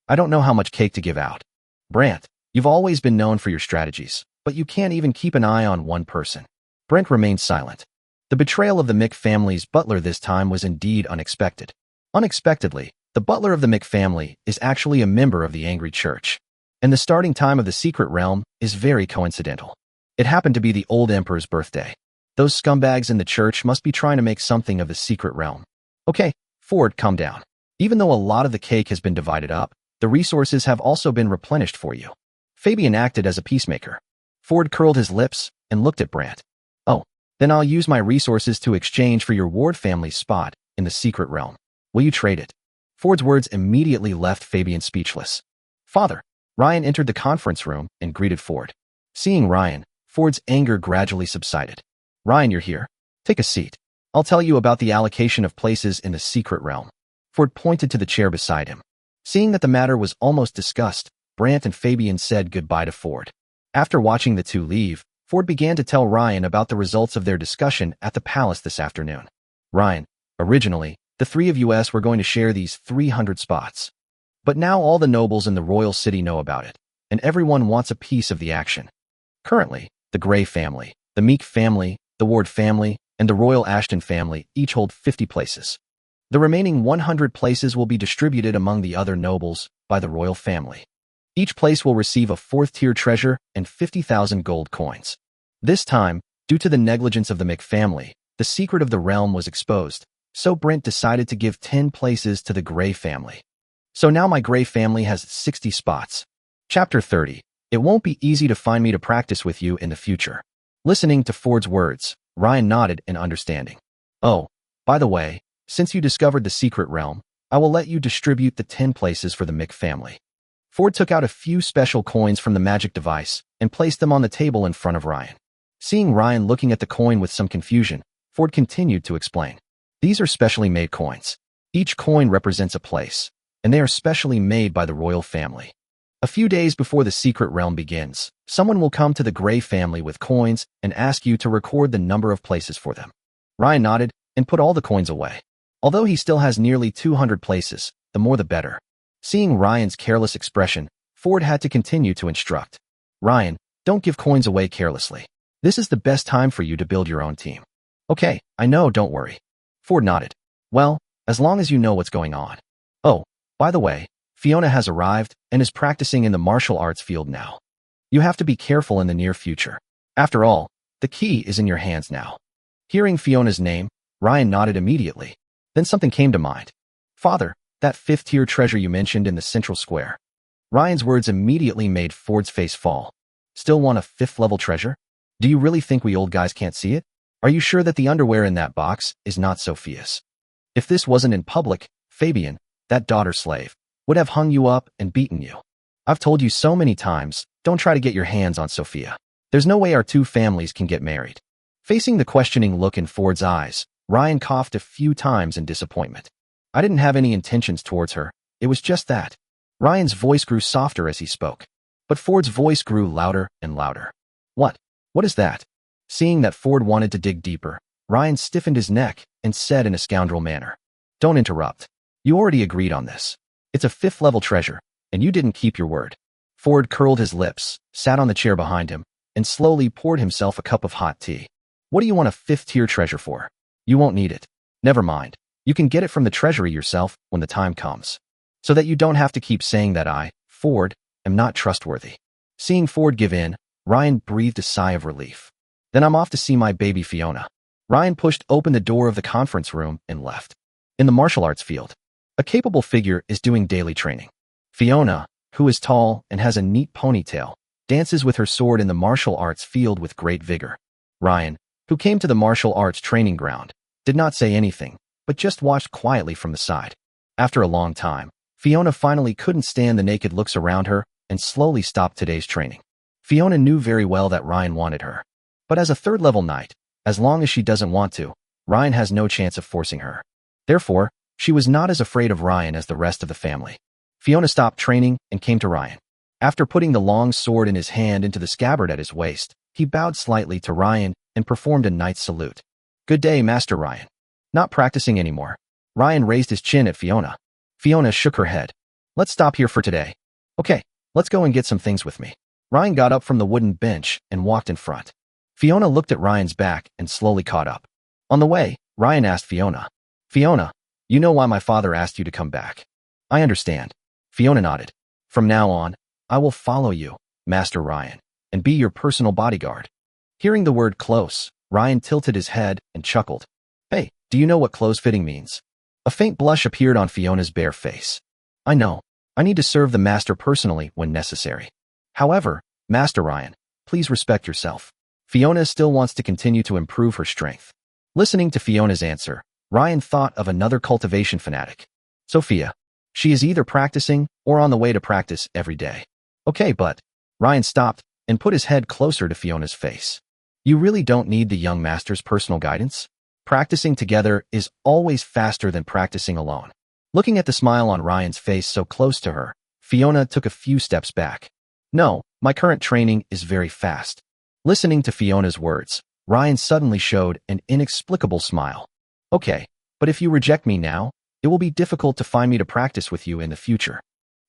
I don't know how much cake to give out. Brent, you've always been known for your strategies, but you can't even keep an eye on one person. Brent remained silent. The betrayal of the Mick family's butler this time was indeed unexpected. Unexpectedly, the butler of the Mick family is actually a member of the Angry Church, and the starting time of the secret realm is very coincidental. It happened to be the old emperor's birthday. Those scumbags in the church must be trying to make something of the secret realm. Okay, Ford, calm down. Even though a lot of the cake has been divided up, the resources have also been replenished for you. Fabian acted as a peacemaker. Ford curled his lips and looked at Brant. Oh, then I'll use my resources to exchange for your Ward family's spot in the secret realm. Will you trade it? Ford's words immediately left Fabian speechless. Father, Ryan entered the conference room and greeted Ford. Seeing Ryan, Ford's anger gradually subsided. Ryan, you're here. Take a seat. I'll tell you about the allocation of places in the secret realm. Ford pointed to the chair beside him. Seeing that the matter was almost discussed, Brant and Fabian said goodbye to Ford. After watching the two leave, Ford began to tell Ryan about the results of their discussion at the palace this afternoon. Ryan, originally, the 3 of us were going to share these 300 spots. But now all the nobles in the royal city know about it, and everyone wants a piece of the action. Currently, the Grey family, the Meek family, the Ward family, and the Royal Ashton family each hold 50 places. The remaining 100 places will be distributed among the other nobles by the royal family. Each place will receive a 4th-tier treasure and 50,000 gold coins. This time, due to the negligence of the Mick family, the secret of the realm was exposed, so Brent decided to give 10 places to the Grey family. So now my Grey family has 60 spots. Chapter 30. It won't be easy to find me to practice with you in the future. Listening to Ford's words, Ryan nodded in understanding. Oh, by the way, since you discovered the secret realm, I will let you distribute the 10 places for the Mick family. Ford took out a few special coins from the magic device and placed them on the table in front of Ryan. Seeing Ryan looking at the coin with some confusion, Ford continued to explain. These are specially made coins. Each coin represents a place, and they are specially made by the royal family. A few days before the secret realm begins, someone will come to the Grey family with coins and ask you to record the number of places for them. Ryan nodded and put all the coins away. Although he still has nearly 200 places, the more the better. Seeing Ryan's careless expression, Ford had to continue to instruct. Ryan, don't give coins away carelessly. This is the best time for you to build your own team. Okay, I know, don't worry. Ford nodded. Well, as long as you know what's going on. Oh, by the way, Fiona has arrived and is practicing in the martial arts field now. You have to be careful in the near future. After all, the key is in your hands now. Hearing Fiona's name, Ryan nodded immediately. Then something came to mind. Father, that 5th-tier treasure you mentioned in the central square. Ryan's words immediately made Ford's face fall. Still want a 5th-level treasure? Do you really think we old guys can't see it? Are you sure that the underwear in that box is not Sophia's? If this wasn't in public, Fabian, that daughter slave, would have hung you up and beaten you. I've told you so many times, don't try to get your hands on Sophia. There's no way our two families can get married. Facing the questioning look in Ford's eyes, Ryan coughed a few times in disappointment. I didn't have any intentions towards her. It was just that. Ryan's voice grew softer as he spoke. But Ford's voice grew louder and louder. What? What is that? Seeing that Ford wanted to dig deeper, Ryan stiffened his neck and said in a scoundrel manner, "Don't interrupt. You already agreed on this. It's a 5th-level treasure, and you didn't keep your word." Ford curled his lips, sat on the chair behind him, and slowly poured himself a cup of hot tea. "What do you want a 5th-tier treasure for? You won't need it. Never mind. You can get it from the treasury yourself when the time comes. So that you don't have to keep saying that I, Ford, am not trustworthy." Seeing Ford give in, Ryan breathed a sigh of relief. "Then I'm off to see my baby Fiona." Ryan pushed open the door of the conference room and left. In the martial arts field, a capable figure is doing daily training. Fiona, who is tall and has a neat ponytail, dances with her sword in the martial arts field with great vigor. Ryan, who came to the martial arts training ground, did not say anything, but just watched quietly from the side. After a long time, Fiona finally couldn't stand the naked looks around her and slowly stopped today's training. Fiona knew very well that Ryan wanted her. But as a 3rd-level knight, as long as she doesn't want to, Ryan has no chance of forcing her. Therefore, she was not as afraid of Ryan as the rest of the family. Fiona stopped training and came to Ryan. After putting the long sword in his hand into the scabbard at his waist, he bowed slightly to Ryan and performed a knight's salute. "Good day, Master Ryan." Not practicing anymore, Ryan raised his chin at Fiona. Fiona shook her head. "Let's stop here for today. Okay, let's go and get some things with me." Ryan got up from the wooden bench and walked in front. Fiona looked at Ryan's back and slowly caught up. On the way, Ryan asked Fiona, "Fiona, you know why my father asked you to come back?" "I understand." Fiona nodded. "From now on, I will follow you, Master Ryan, and be your personal bodyguard." Hearing the word close, Ryan tilted his head and chuckled. "Hey, do you know what close-fitting means?" A faint blush appeared on Fiona's bare face. "I know. I need to serve the master personally when necessary. However, Master Ryan, please respect yourself." Fiona still wants to continue to improve her strength. Listening to Fiona's answer, Ryan thought of another cultivation fanatic, Sophia. She is either practicing or on the way to practice every day. "Okay, but..." Ryan stopped and put his head closer to Fiona's face. "You really don't need the young master's personal guidance. Practicing together is always faster than practicing alone." Looking at the smile on Ryan's face so close to her, Fiona took a few steps back. "No, my current training is very fast." Listening to Fiona's words, Ryan suddenly showed an inexplicable smile. "Okay, but if you reject me now, it will be difficult to find me to practice with you in the future."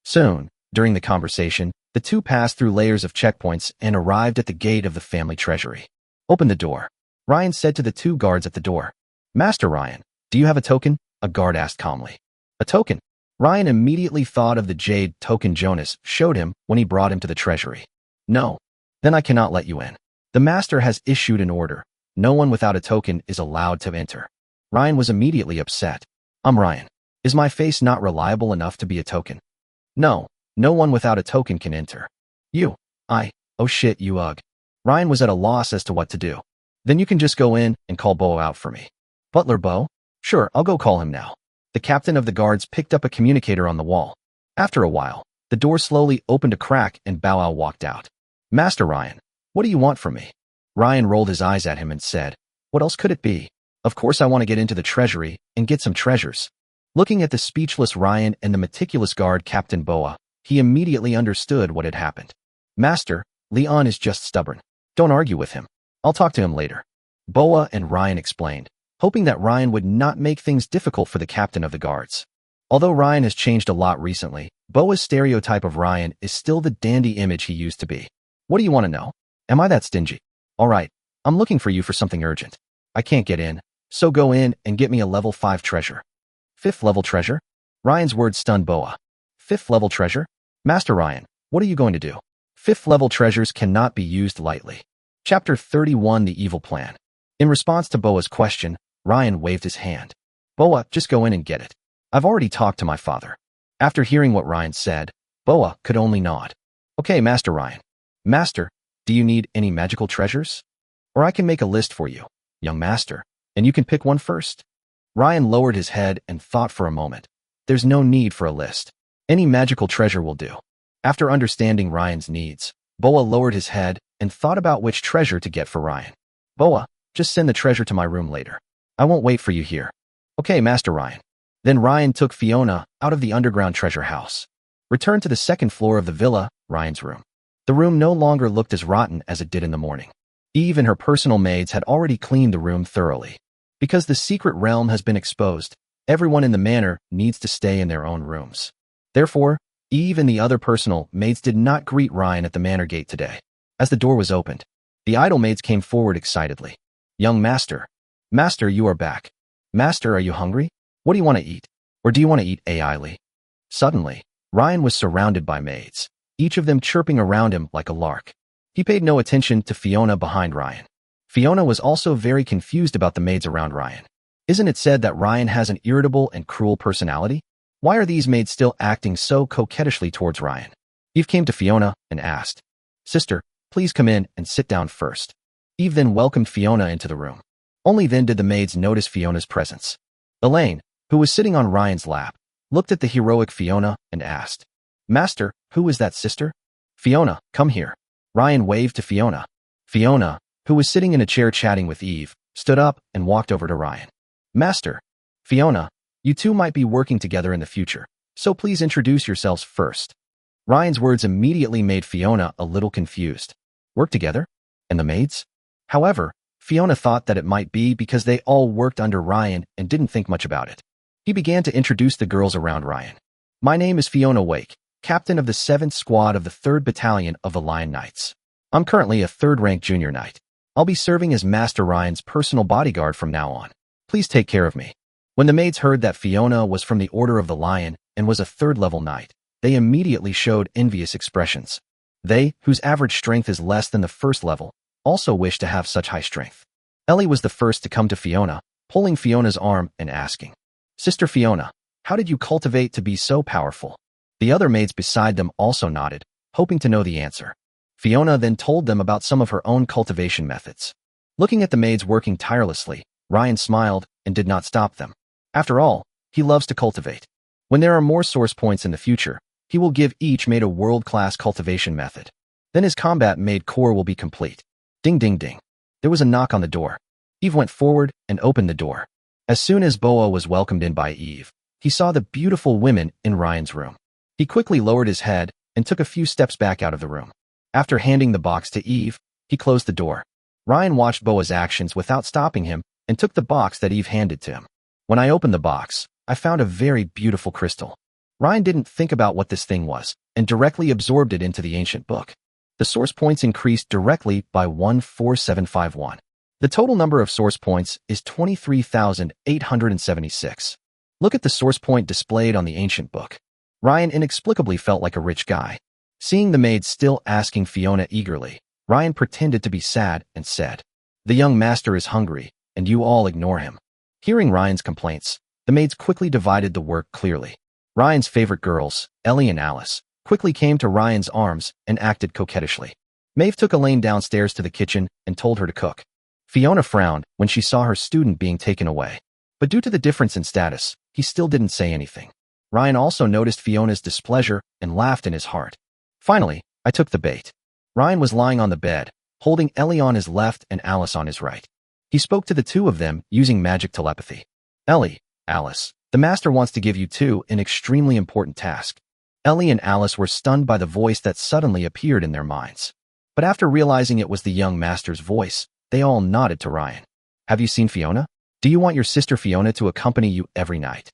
Soon, during the conversation, the two passed through layers of checkpoints and arrived at the gate of the family treasury. "Open the door," Ryan said to the 2 guards at the door. "Master Ryan, do you have a token?" a guard asked calmly. "A token?" Ryan immediately thought of the jade token Jonas showed him when he brought him to the treasury. "No. Then I cannot let you in. The master has issued an order. No one without a token is allowed to enter." Ryan was immediately upset. "I'm Ryan. Is my face not reliable enough to be a token?" "No, no one without a token can enter." Oh shit, you ugh." Ryan was at a loss as to what to do. "Then you can just go in and call Bo out for me." "Butler Bo? Sure, I'll go call him now." The captain of the guards picked up a communicator on the wall. After a while, the door slowly opened a crack and Bow Wow walked out. "Master Ryan, what do you want from me?" Ryan rolled his eyes at him and said, "What else could it be? Of course I want to get into the treasury and get some treasures." Looking at the speechless Ryan and the meticulous guard Captain Boa, he immediately understood what had happened. "Master, Leon is just stubborn. Don't argue with him. I'll talk to him later." Boa and Ryan explained, hoping that Ryan would not make things difficult for the captain of the guards. Although Ryan has changed a lot recently, Boa's stereotype of Ryan is still the dandy image he used to be. "What do you want to know? Am I that stingy?" "All right, I'm looking for you for something urgent. I can't get in, so go in and get me a level 5 treasure." 5th-level treasure? Ryan's words stunned Boa. 5th-level treasure? Master Ryan, what are you going to do? 5th-level treasures cannot be used lightly. Chapter 31, The Evil Plan. In response to Boa's question, Ryan waved his hand. "Boa, just go in and get it. I've already talked to my father." After hearing what Ryan said, Boa could only nod. "Okay, Master Ryan." "Master, do you need any magical treasures? Or I can make a list for you, young master, and you can pick one first." Ryan lowered his head and thought for a moment. "There's no need for a list. Any magical treasure will do. After understanding Ryan's needs, Boa lowered his head and thought about which treasure to get for Ryan. Boa, just send the treasure to my room later. I won't wait for you here. Okay, Master Ryan. Then Ryan took Fiona out of the underground treasure house. Returned to the second floor of the villa, Ryan's room. The room no longer looked as rotten as it did in the morning. Eve and her personal maids had already cleaned the room thoroughly. Because the secret realm has been exposed, everyone in the manor needs to stay in their own rooms. Therefore, Eve and the other personal maids did not greet Ryan at the manor gate today. As the door was opened, the idle maids came forward excitedly. Young master. Master, you are back. Master, are you hungry? What do you want to eat? Or do you want to eat AI-ly? Suddenly, Ryan was surrounded by maids, each of them chirping around him like a lark. He paid no attention to Fiona behind Ryan. Fiona was also very confused about the maids around Ryan. Isn't it said that Ryan has an irritable and cruel personality? Why are these maids still acting so coquettishly towards Ryan? Eve came to Fiona and asked, Sister, please come in and sit down first. Eve then welcomed Fiona into the room. Only then did the maids notice Fiona's presence. Elaine, who was sitting on Ryan's lap, looked at the heroic Fiona and asked, Master, who is that sister? Fiona, come here. Ryan waved to Fiona. Fiona, who was sitting in a chair chatting with Eve, stood up and walked over to Ryan. Master. Fiona, you two might be working together in the future, so please introduce yourselves first. Ryan's words immediately made Fiona a little confused. Work together? And the maids? However, Fiona thought that it might be because they all worked under Ryan and didn't think much about it. He began to introduce the girls around Ryan. My name is Fiona Wake, captain of the 7th Squad of the 3rd Battalion of the Lion Knights. I'm currently a 3rd-rank junior knight. I'll be serving as Master Ryan's personal bodyguard from now on. Please take care of me. When the maids heard that Fiona was from the Order of the Lion and was a 3rd-level knight, they immediately showed envious expressions. They, whose average strength is less than the 1st level, also wished to have such high strength. Ellie was the first to come to Fiona, pulling Fiona's arm and asking, Sister Fiona, how did you cultivate to be so powerful? The other maids beside them also nodded, hoping to know the answer. Fiona then told them about some of her own cultivation methods. Looking at the maids working tirelessly, Ryan smiled and did not stop them. After all, he loves to cultivate. When there are more source points in the future, he will give each maid a world-class cultivation method. Then his combat maid core will be complete. Ding ding ding. There was a knock on the door. Eve went forward and opened the door. As soon as Boa was welcomed in by Eve, he saw the beautiful women in Ryan's room. He quickly lowered his head and took a few steps back out of the room. After handing the box to Eve, he closed the door. Ryan watched Boa's actions without stopping him and took the box that Eve handed to him. When I opened the box, I found a very beautiful crystal. Ryan didn't think about what this thing was and directly absorbed it into the ancient book. The source points increased directly by 14751. The total number of source points is 23,876. Look at the source point displayed on the ancient book. Ryan inexplicably felt like a rich guy. Seeing the maids still asking Fiona eagerly, Ryan pretended to be sad and said, The young master is hungry, and you all ignore him. Hearing Ryan's complaints, the maids quickly divided the work clearly. Ryan's favorite girls, Ellie and Alice, quickly came to Ryan's arms and acted coquettishly. Maeve took Elaine downstairs to the kitchen and told her to cook. Fiona frowned when she saw her student being taken away. But due to the difference in status, he still didn't say anything. Ryan also noticed Fiona's displeasure and laughed in his heart. Finally, I took the bait. Ryan was lying on the bed, holding Ellie on his left and Alice on his right. He spoke to the two of them using magic telepathy. Ellie, Alice, the master wants to give you two an extremely important task. Ellie and Alice were stunned by the voice that suddenly appeared in their minds. But after realizing it was the young master's voice, they all nodded to Ryan. Have you seen Fiona? Do you want your sister Fiona to accompany you every night?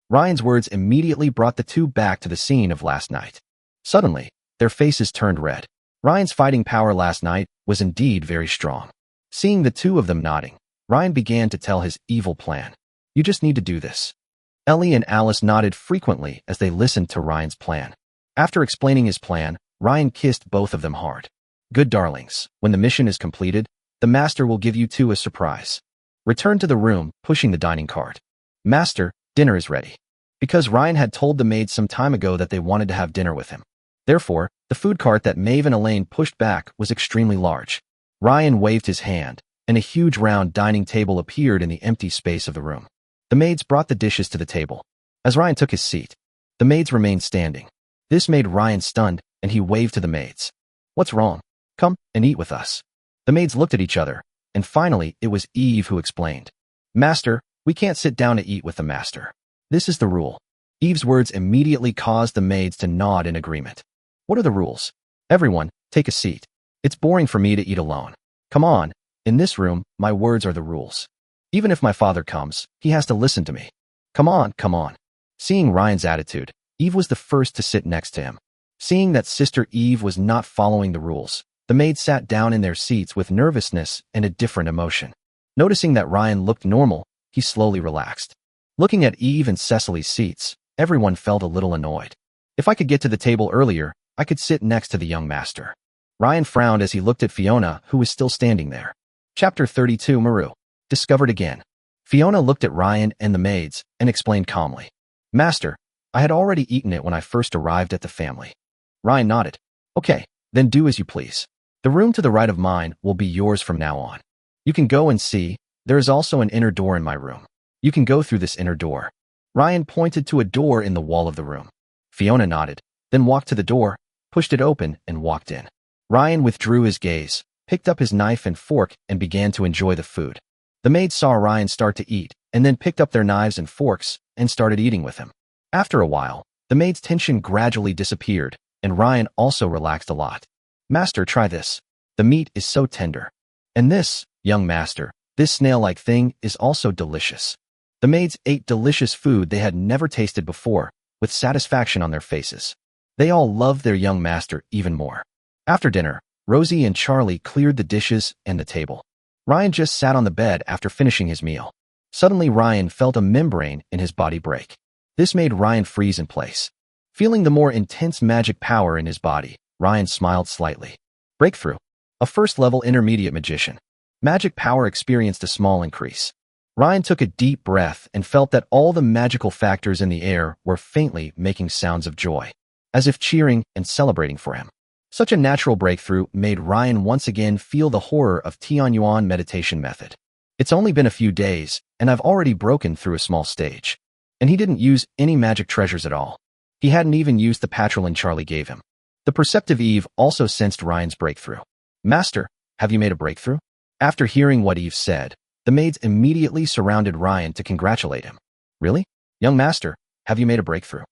Ryan's words immediately brought the two back to the scene of last night. Suddenly, their faces turned red. Ryan's fighting power last night was indeed very strong. Seeing the two of them nodding, Ryan began to tell his evil plan. You just need to do this. Ellie and Alice nodded frequently as they listened to Ryan's plan. After explaining his plan, Ryan kissed both of them hard. Good darlings, when the mission is completed, the master will give you two a surprise. Return to the room, pushing the dining cart. Master, dinner is ready. Because Ryan had told the maids some time ago that they wanted to have dinner with him. Therefore, the food cart that Maeve and Elaine pushed back was extremely large. Ryan waved his hand, and a huge round dining table appeared in the empty space of the room. The maids brought the dishes to the table. As Ryan took his seat, The maids remained standing. This made Ryan stunned, and he waved to the maids. What's wrong? Come and eat with us. The maids looked at each other, and finally it was Eve who explained. Master, we can't sit down to eat with the master. This is the rule. Eve's words immediately caused the maids to nod in agreement. What are the rules? Everyone, take a seat. It's boring for me to eat alone. Come on, in this room, my words are the rules. Even if my father comes, he has to listen to me. Come on, come on. Seeing Ryan's attitude, Eve was the first to sit next to him. Seeing that Sister Eve was not following the rules, the maids sat down in their seats with nervousness and a different emotion. Noticing that Ryan looked normal, he slowly relaxed. Looking at Eve and Cecily's seats, everyone felt a little annoyed. If I could get to the table earlier, I could sit next to the young master. Ryan frowned as he looked at Fiona, who was still standing there. Chapter 32 Maru. Discovered again. Fiona looked at Ryan and the maids and explained calmly. Master, I had already eaten it when I first arrived at the family. Ryan nodded. Okay, then do as you please. The room to the right of mine will be yours from now on. You can go and see, there is also an inner door in my room. You can go through this inner door. Ryan pointed to a door in the wall of the room. Fiona nodded, then walked to the door, pushed it open, and walked in. Ryan withdrew his gaze, picked up his knife and fork, and began to enjoy the food. The maids saw Ryan start to eat, and then picked up their knives and forks, and started eating with him. After a while, the maids' tension gradually disappeared, and Ryan also relaxed a lot. Master, try this. The meat is so tender. And this, young master, this snail-like thing is also delicious. The maids ate delicious food they had never tasted before, with satisfaction on their faces. They all loved their young master even more. After dinner, Rosie and Charlie cleared the dishes and the table. Ryan just sat on the bed after finishing his meal. Suddenly Ryan felt a membrane in his body break. This made Ryan freeze in place. Feeling the more intense magic power in his body, Ryan smiled slightly. Breakthrough. A first-level intermediate magician. Magic power experienced a small increase. Ryan took a deep breath and felt that all the magical factors in the air were faintly making sounds of joy, as if cheering and celebrating for him. Such a natural breakthrough made Ryan once again feel the horror of Tianyuan meditation method. It's only been a few days, and I've already broken through a small stage. And he didn't use any magic treasures at all. He hadn't even used the patrolin Charlie gave him. The perceptive Eve also sensed Ryan's breakthrough. Master, have you made a breakthrough? After hearing what Eve said, the maids immediately surrounded Ryan to congratulate him. Really? Young master, have you made a breakthrough?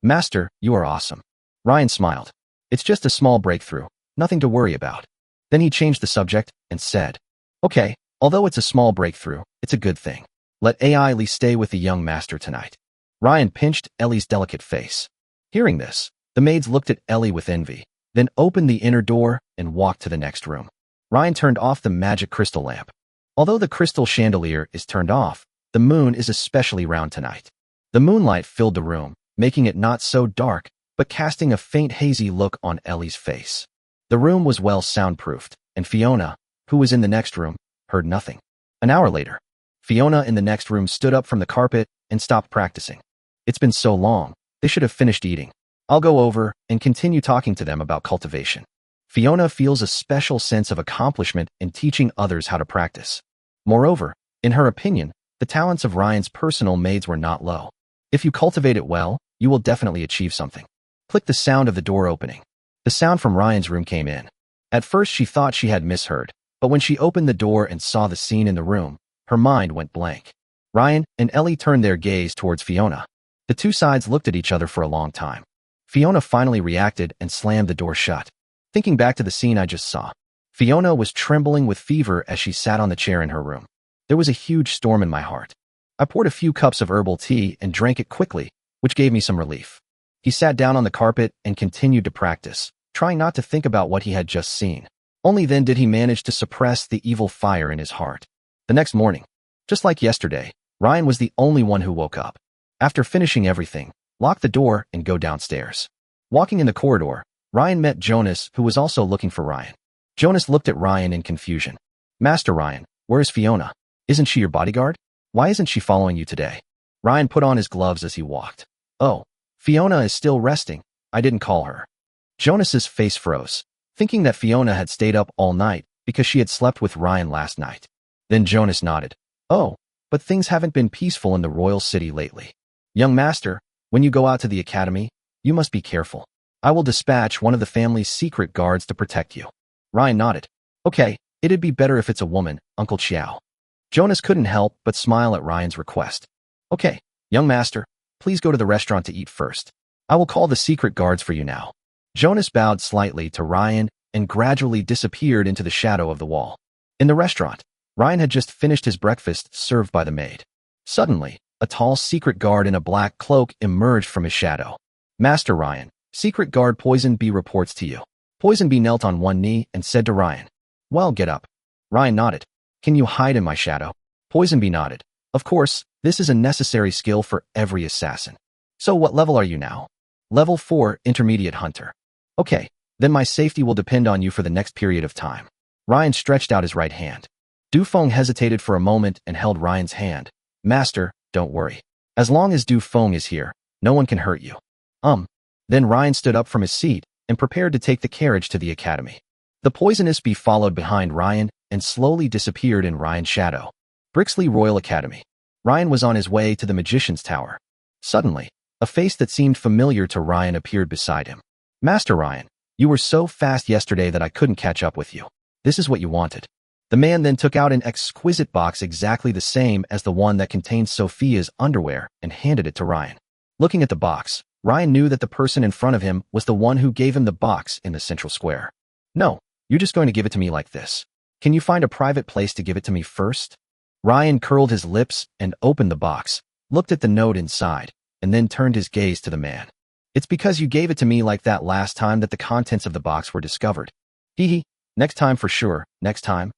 Master, you are awesome. Ryan smiled. It's just a small breakthrough, nothing to worry about. Then he changed the subject and said, Okay, although it's a small breakthrough, it's a good thing. Let Ellie stay with the young master tonight. Ryan pinched Ellie's delicate face. Hearing this, the maids looked at Ellie with envy, then opened the inner door and walked to the next room. Ryan turned off the magic crystal lamp. Although the crystal chandelier is turned off, the moon is especially round tonight. The moonlight filled the room, making it not so dark, but casting a faint hazy look on Ellie's face. The room was well soundproofed, and Fiona, who was in the next room, heard nothing. An hour later, Fiona in the next room stood up from the carpet and stopped practicing. It's been so long, they should have finished eating. I'll go over and continue talking to them about cultivation. Fiona feels a special sense of accomplishment in teaching others how to practice. Moreover, in her opinion, the talents of Ryan's personal maids were not low. If you cultivate it well, you will definitely achieve something. Click the sound of the door opening. The sound from Ryan's room came in. At first she thought she had misheard, but when she opened the door and saw the scene in the room, her mind went blank. Ryan and Ellie turned their gaze towards Fiona. The two sides looked at each other for a long time. Fiona finally reacted and slammed the door shut. Thinking back to the scene I just saw, Fiona was trembling with fever as she sat on the chair in her room. There was a huge storm in my heart. I poured a few cups of herbal tea and drank it quickly, which gave me some relief. He sat down on the carpet and continued to practice, trying not to think about what he had just seen. Only then did he manage to suppress the evil fire in his heart. The next morning, just like yesterday, Ryan was the only one who woke up. After finishing everything, locked the door and go downstairs. Walking in the corridor, Ryan met Jonas, who was also looking for Ryan. Jonas looked at Ryan in confusion. Master Ryan, where is Fiona? Isn't she your bodyguard? Why isn't she following you today? Ryan put on his gloves as he walked. Oh, Fiona is still resting. I didn't call her. Jonas's face froze, thinking that Fiona had stayed up all night because she had slept with Ryan last night. Then Jonas nodded. Oh, but things haven't been peaceful in the royal city lately. Young master, When you go out to the academy, you must be careful. I will dispatch one of the family's secret guards to protect you. Ryan nodded. Okay, it'd be better if it's a woman, Uncle Xiao. Jonas couldn't help but smile at Ryan's request. Okay, young master, please go to the restaurant to eat first. I will call the secret guards for you now. Jonas bowed slightly to Ryan and gradually disappeared into the shadow of the wall. In the restaurant, Ryan had just finished his breakfast served by the maid. Suddenly, a tall secret guard in a black cloak emerged from his shadow. Master Ryan, secret guard Poison Bee reports to you. Poison Bee knelt on one knee and said to Ryan, Well, get up. Ryan nodded. Can you hide in my shadow? Poison Bee nodded. Of course, this is a necessary skill for every assassin. So what level are you now? Level 4, Intermediate Hunter. Okay, then my safety will depend on you for the next period of time. Ryan stretched out his right hand. Du Feng hesitated for a moment and held Ryan's hand. Master, don't worry. As long as Du Feng is here, no one can hurt you. Then Ryan stood up from his seat and prepared to take the carriage to the academy. The poisonous bee followed behind Ryan and slowly disappeared in Ryan's shadow. Brixley Royal Academy. Ryan was on his way to the Magician's Tower. Suddenly, a face that seemed familiar to Ryan appeared beside him. Master Ryan, you were so fast yesterday that I couldn't catch up with you. This is what you wanted. The man then took out an exquisite box exactly the same as the one that contained Sophia's underwear and handed it to Ryan. Looking at the box, Ryan knew that the person in front of him was the one who gave him the box in the central square. No, you're just going to give it to me like this. Can you find a private place to give it to me first? Ryan curled his lips and opened the box, looked at the note inside, and then turned his gaze to the man. It's because you gave it to me like that last time that the contents of the box were discovered. Hee. Next time for sure, next time.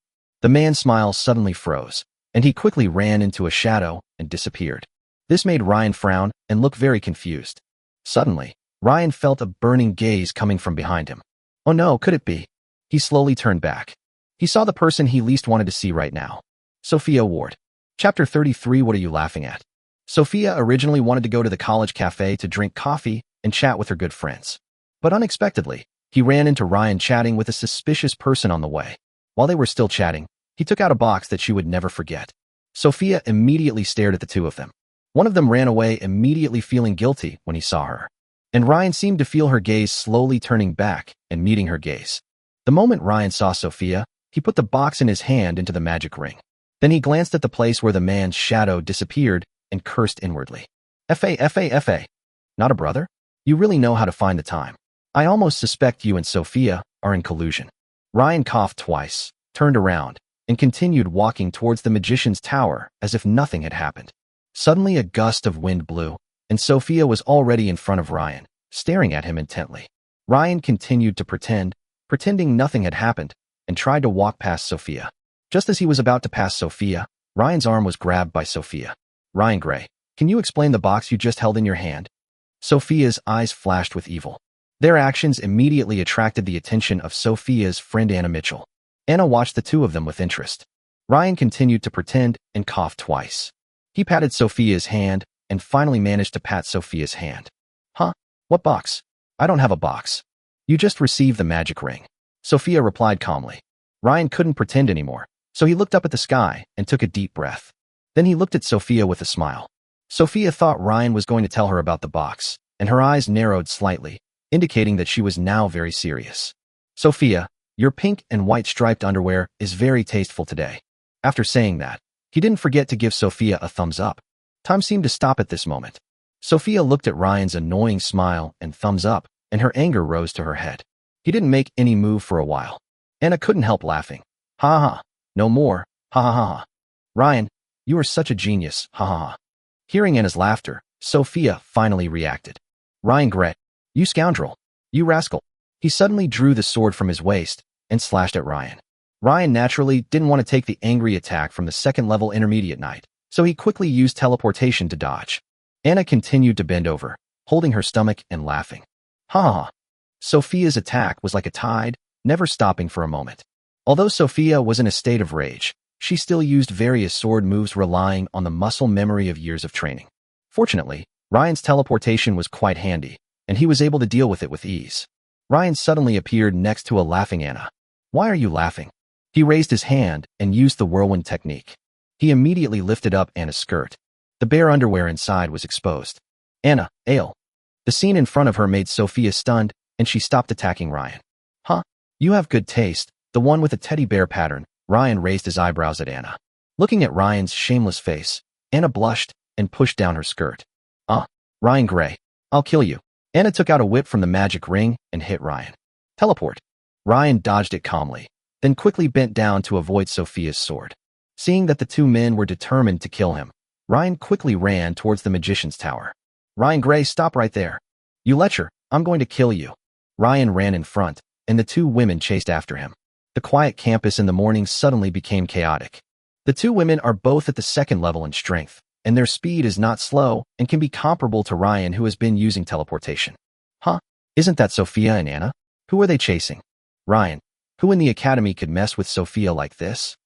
The man's smile suddenly froze, and he quickly ran into a shadow and disappeared. This made Ryan frown and look very confused. Suddenly, Ryan felt a burning gaze coming from behind him. Oh no, could it be? He slowly turned back. He saw the person he least wanted to see right now. Sophia Ward. Chapter 33. What are you laughing at? Sophia originally wanted to go to the college cafe to drink coffee and chat with her good friends. But unexpectedly, he ran into Ryan chatting with a suspicious person on the way. While they were still chatting, he took out a box that she would never forget. Sophia immediately stared at the two of them. One of them ran away immediately feeling guilty when he saw her. And Ryan seemed to feel her gaze slowly turning back and meeting her gaze. The moment Ryan saw Sophia, he put the box in his hand into the magic ring. Then he glanced at the place where the man's shadow disappeared and cursed inwardly. F.A. Not a brother? You really know how to find the time. I almost suspect you and Sophia are in collusion. Ryan coughed twice, turned around, and continued walking towards the Magician's Tower as if nothing had happened. Suddenly a gust of wind blew, and Sophia was already in front of Ryan, staring at him intently. Ryan continued to pretending nothing had happened, and tried to walk past Sophia. Just as he was about to pass Sophia, Ryan's arm was grabbed by Sophia. Ryan Gray, can you explain the box you just held in your hand? Sophia's eyes flashed with evil. Their actions immediately attracted the attention of Sophia's friend Anna Mitchell. Anna watched the two of them with interest. Ryan continued to pretend and coughed twice. He patted Sophia's hand and finally managed to pat Sophia's hand. Huh? What box? I don't have a box. You just received the magic ring. Sophia replied calmly. Ryan couldn't pretend anymore, so he looked up at the sky and took a deep breath. Then he looked at Sophia with a smile. Sophia thought Ryan was going to tell her about the box, and her eyes narrowed slightly, indicating that she was now very serious. Sophia, your pink and white striped underwear is very tasteful today. After saying that, he didn't forget to give Sophia a thumbs up. Time seemed to stop at this moment. Sophia looked at Ryan's annoying smile and thumbs up, and her anger rose to her head. He didn't make any move for a while. Anna couldn't help laughing. Ha ha ha. No more. Ha ha ha ha. Ryan, you are such a genius. Ha ha ha. Hearing Anna's laughter, Sophia finally reacted. Ryan Gray, you scoundrel. You rascal. He suddenly drew the sword from his waist and slashed at Ryan. Ryan naturally didn't want to take the angry attack from the second-level intermediate knight, so he quickly used teleportation to dodge. Anna continued to bend over, holding her stomach and laughing. Ha ha ha. Sophia's attack was like a tide, never stopping for a moment. Although Sophia was in a state of rage, she still used various sword moves relying on the muscle memory of years of training. Fortunately, Ryan's teleportation was quite handy, and he was able to deal with it with ease. Ryan suddenly appeared next to a laughing Anna. Why are you laughing? He raised his hand and used the whirlwind technique. He immediately lifted up Anna's skirt. The bare underwear inside was exposed. Anna, Ale. The scene in front of her made Sophia stunned, and she stopped attacking Ryan. Huh? You have good taste, the one with a teddy bear pattern. Ryan raised his eyebrows at Anna. Looking at Ryan's shameless face, Anna blushed and pushed down her skirt. Ryan Gray, I'll kill you. Anna took out a whip from the magic ring and hit Ryan. Teleport. Ryan dodged it calmly, then quickly bent down to avoid Sophia's sword. Seeing that the two men were determined to kill him, Ryan quickly ran towards the magician's tower. Ryan Gray, stop right there. You lecher, I'm going to kill you. Ryan ran in front, and the two women chased after him. The quiet campus in the morning suddenly became chaotic. The two women are both at the second level in strength, and their speed is not slow and can be comparable to Ryan, who has been using teleportation. Huh? Isn't that Sophia and Anna? Who are they chasing? Ryan. Who in the academy could mess with Sophia like this?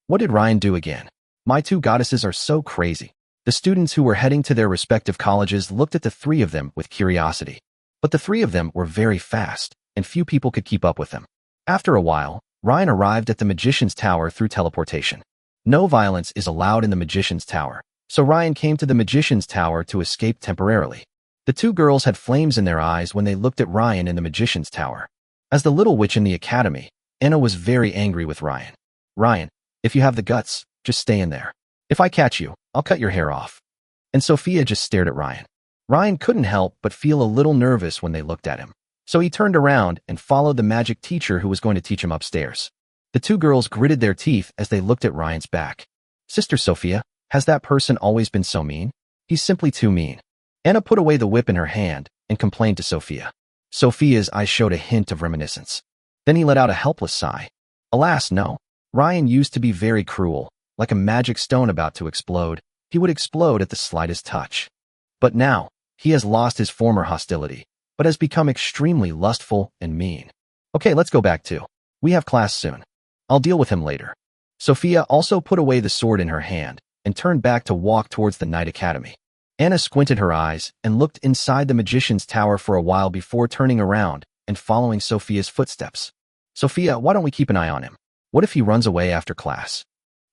What did Ryan do again? My two goddesses are so crazy. The students who were heading to their respective colleges looked at the three of them with curiosity. But the three of them were very fast, and few people could keep up with them. After a while, Ryan arrived at the magician's tower through teleportation. No violence is allowed in the magician's tower, so Ryan came to the magician's tower to escape temporarily. The two girls had flames in their eyes when they looked at Ryan in the magician's tower. As the little witch in the academy, Anna was very angry with Ryan. Ryan, if you have the guts, just stay in there. If I catch you, I'll cut your hair off. And Sophia just stared at Ryan. Ryan couldn't help but feel a little nervous when they looked at him. So he turned around and followed the magic teacher who was going to teach him upstairs. The two girls gritted their teeth as they looked at Ryan's back. Sister Sophia, has that person always been so mean? He's simply too mean. Anna put away the whip in her hand and complained to Sophia. Sophia's eyes showed a hint of reminiscence. Then he let out a helpless sigh. Alas, no. Ryan used to be very cruel. Like a magic stone about to explode, he would explode at the slightest touch. But now, he has lost his former hostility, but has become extremely lustful and mean. Okay, let's go back to. We have class soon. I'll deal with him later. Sophia also put away the sword in her hand and turned back to walk towards the Night Academy. Anna squinted her eyes and looked inside the magician's tower for a while before turning around and following Sophia's footsteps. Sophia, why don't we keep an eye on him? What if he runs away after class?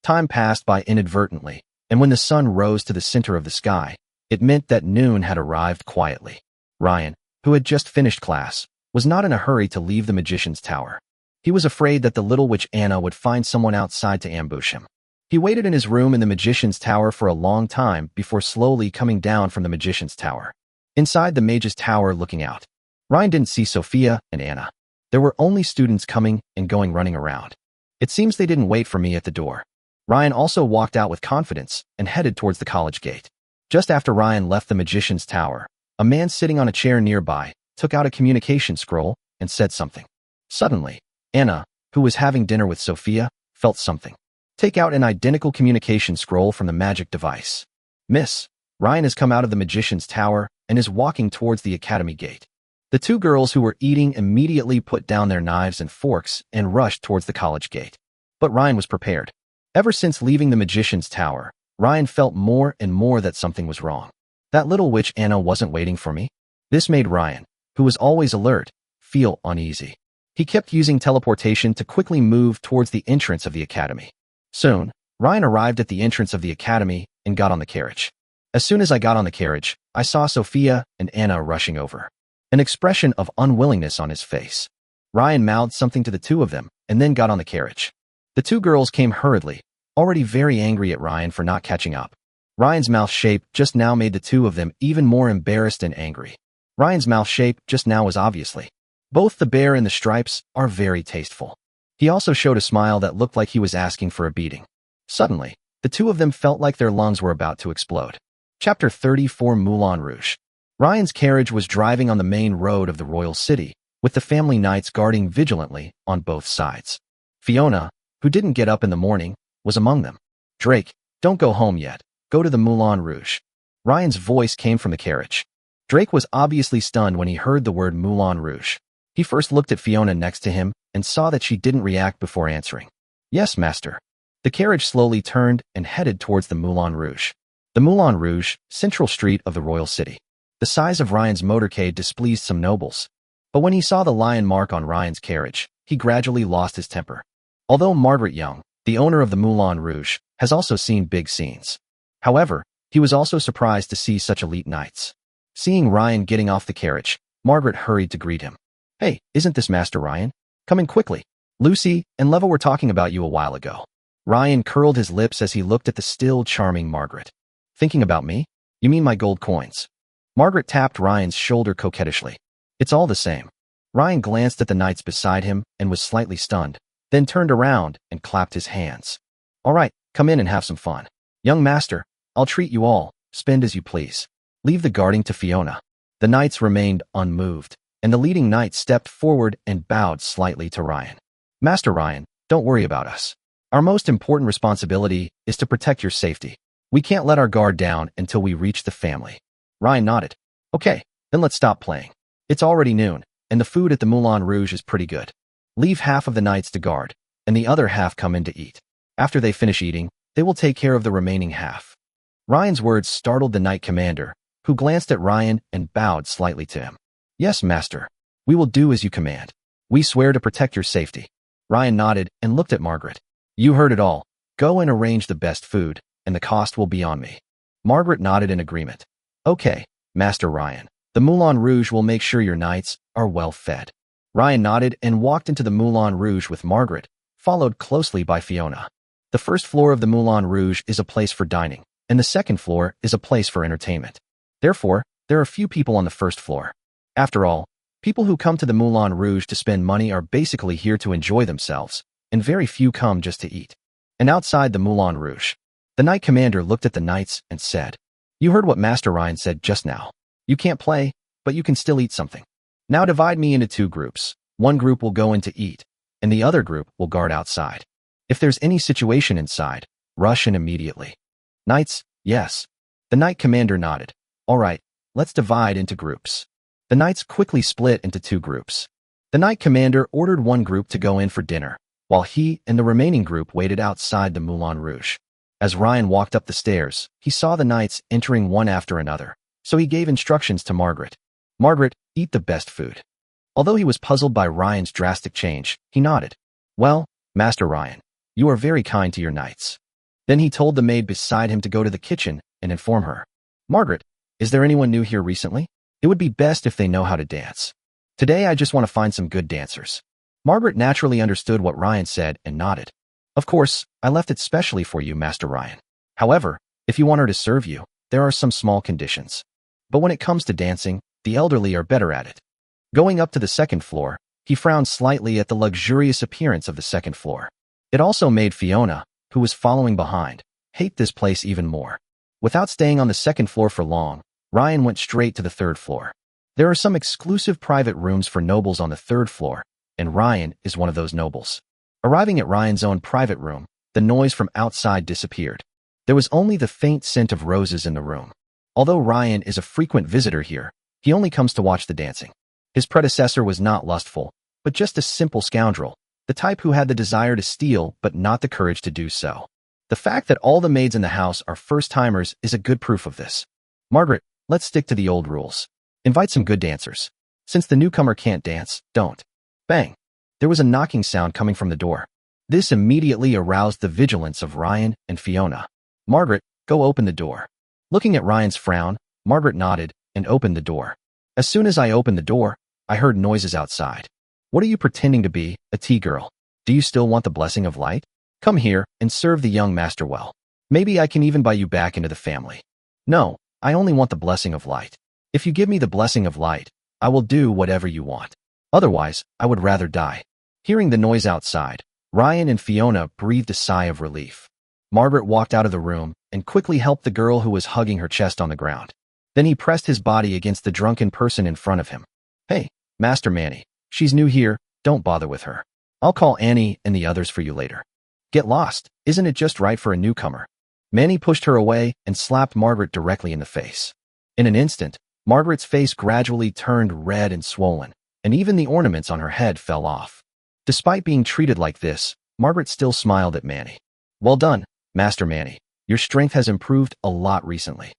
Time passed by inadvertently, and when the sun rose to the center of the sky, it meant that noon had arrived quietly. Ryan, who had just finished class, was not in a hurry to leave the magician's tower. He was afraid that the little witch Anna would find someone outside to ambush him. He waited in his room in the magician's tower for a long time before slowly coming down from the magician's tower. Inside the mage's tower looking out, Ryan didn't see Sophia and Anna. There were only students coming and going running around. It seems they didn't wait for me at the door. Ryan also walked out with confidence and headed towards the college gate. Just after Ryan left the magician's tower, a man sitting on a chair nearby took out a communication scroll and said something. Suddenly, Anna, who was having dinner with Sophia, felt something. Take out an identical communication scroll from the magic device. Miss, Ryan has come out of the magician's tower and is walking towards the academy gate. The two girls who were eating immediately put down their knives and forks and rushed towards the college gate. But Ryan was prepared. Ever since leaving the magician's tower, Ryan felt more and more that something was wrong. That little witch Anna wasn't waiting for me. This made Ryan, who was always alert, feel uneasy. He kept using teleportation to quickly move towards the entrance of the academy. Soon, Ryan arrived at the entrance of the academy and got on the carriage. As soon as I got on the carriage, I saw Sophia and Anna rushing over. An expression of unwillingness on his face. Ryan mouthed something to the two of them and then got on the carriage. The two girls came hurriedly, already very angry at Ryan for not catching up. Ryan's mouth shape just now made the two of them even more embarrassed and angry. Ryan's mouth shape just now was obviously. Both the bear and the stripes are very tasteful. He also showed a smile that looked like he was asking for a beating. Suddenly, the two of them felt like their lungs were about to explode. Chapter 34 Moulin Rouge. Ryan's carriage was driving on the main road of the royal city, with the family knights guarding vigilantly on both sides. Fiona, who didn't get up in the morning, was among them. Drake, don't go home yet. Go to the Moulin Rouge. Ryan's voice came from the carriage. Drake was obviously stunned when he heard the word Moulin Rouge. He first looked at Fiona next to him and saw that she didn't react before answering. Yes, master. The carriage slowly turned and headed towards the Moulin Rouge. The Moulin Rouge, central street of the royal city. The size of Ryan's motorcade displeased some nobles. But when he saw the lion mark on Ryan's carriage, he gradually lost his temper. Although Margaret Young, the owner of the Moulin Rouge, has also seen big scenes. However, he was also surprised to see such elite knights. Seeing Ryan getting off the carriage, Margaret hurried to greet him. Hey, isn't this Master Ryan? Come in quickly. Lucy and Leva were talking about you a while ago. Ryan curled his lips as he looked at the still charming Margaret. Thinking about me? You mean my gold coins? Margaret tapped Ryan's shoulder coquettishly. It's all the same. Ryan glanced at the knights beside him and was slightly stunned, then turned around and clapped his hands. All right, come in and have some fun. Young master, I'll treat you all, spend as you please. Leave the guarding to Fiona. The knights remained unmoved, and the leading knight stepped forward and bowed slightly to Ryan. Master Ryan, don't worry about us. Our most important responsibility is to protect your safety. We can't let our guard down until we reach the family. Ryan nodded. Okay, then let's stop playing. It's already noon, and the food at the Moulin Rouge is pretty good. Leave half of the knights to guard, and the other half come in to eat. After they finish eating, they will take care of the remaining half. Ryan's words startled the knight commander, who glanced at Ryan and bowed slightly to him. Yes, master. We will do as you command. We swear to protect your safety. Ryan nodded and looked at Margaret. You heard it all. Go and arrange the best food, and the cost will be on me. Margaret nodded in agreement. Okay, Master Ryan. The Moulin Rouge will make sure your knights are well fed. Ryan nodded and walked into the Moulin Rouge with Margaret, followed closely by Fiona. The first floor of the Moulin Rouge is a place for dining, and the second floor is a place for entertainment. Therefore, there are few people on the first floor. After all, people who come to the Moulin Rouge to spend money are basically here to enjoy themselves, and very few come just to eat. And outside the Moulin Rouge, the knight commander looked at the knights and said, You heard what Master Ryan said just now. You can't play, but you can still eat something. Now divide me into two groups. One group will go in to eat, and the other group will guard outside. If there's any situation inside, rush in immediately. Knights, yes. The knight commander nodded. All right, let's divide into groups. The knights quickly split into two groups. The knight commander ordered one group to go in for dinner, while he and the remaining group waited outside the Moulin Rouge. As Ryan walked up the stairs, he saw the knights entering one after another, so he gave instructions to Margaret. Margaret, eat the best food. Although he was puzzled by Ryan's drastic change, he nodded. Well, Master Ryan, you are very kind to your knights. Then he told the maid beside him to go to the kitchen and inform her. Margaret, is there anyone new here recently? It would be best if they know how to dance. Today I just want to find some good dancers. Margaret naturally understood what Ryan said and nodded. Of course, I left it specially for you, Master Ryan. However, if you want her to serve you, there are some small conditions. But when it comes to dancing, the elderly are better at it. Going up to the second floor, he frowned slightly at the luxurious appearance of the second floor. It also made Fiona, who was following behind, hate this place even more. Without staying on the second floor for long, Ryan went straight to the third floor. There are some exclusive private rooms for nobles on the third floor, and Ryan is one of those nobles. Arriving at Ryan's own private room, the noise from outside disappeared. There was only the faint scent of roses in the room. Although Ryan is a frequent visitor here, he only comes to watch the dancing. His predecessor was not lustful, but just a simple scoundrel, the type who had the desire to steal but not the courage to do so. The fact that all the maids in the house are first-timers is a good proof of this. Margaret, let's stick to the old rules. Invite some good dancers. Since the newcomer can't dance, don't. Bang! There was a knocking sound coming from the door. This immediately aroused the vigilance of Ryan and Fiona. Margaret, go open the door. Looking at Ryan's frown, Margaret nodded and opened the door. As soon as I opened the door, I heard noises outside. What are you pretending to be, a tea girl? Do you still want the blessing of light? Come here and serve the young master well. Maybe I can even buy you back into the family. No, I only want the blessing of light. If you give me the blessing of light, I will do whatever you want. Otherwise, I would rather die. Hearing the noise outside, Ryan and Fiona breathed a sigh of relief. Margaret walked out of the room and quickly helped the girl who was hugging her chest on the ground. Then he pressed his body against the drunken person in front of him. Hey, Master Manny, she's new here, don't bother with her. I'll call Annie and the others for you later. Get lost, isn't it just right for a newcomer? Manny pushed her away and slapped Margaret directly in the face. In an instant, Margaret's face gradually turned red and swollen, and even the ornaments on her head fell off. Despite being treated like this, Margaret still smiled at Manny. Well done, Master Manny. Your strength has improved a lot recently.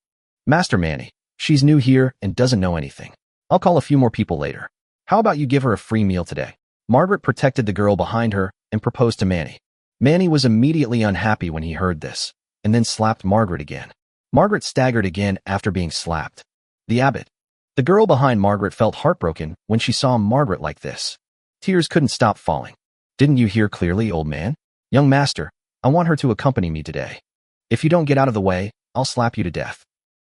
Master Manny, she's new here and doesn't know anything. I'll call a few more people later. How about you give her a free meal today? Margaret protected the girl behind her and proposed to Manny. Manny was immediately unhappy when he heard this, and then slapped Margaret again. Margaret staggered again after being slapped. The abbot, The girl behind Margaret felt heartbroken when she saw Margaret like this. Tears couldn't stop falling. Didn't you hear clearly, old man? Young master, I want her to accompany me today. If you don't get out of the way, I'll slap you to death.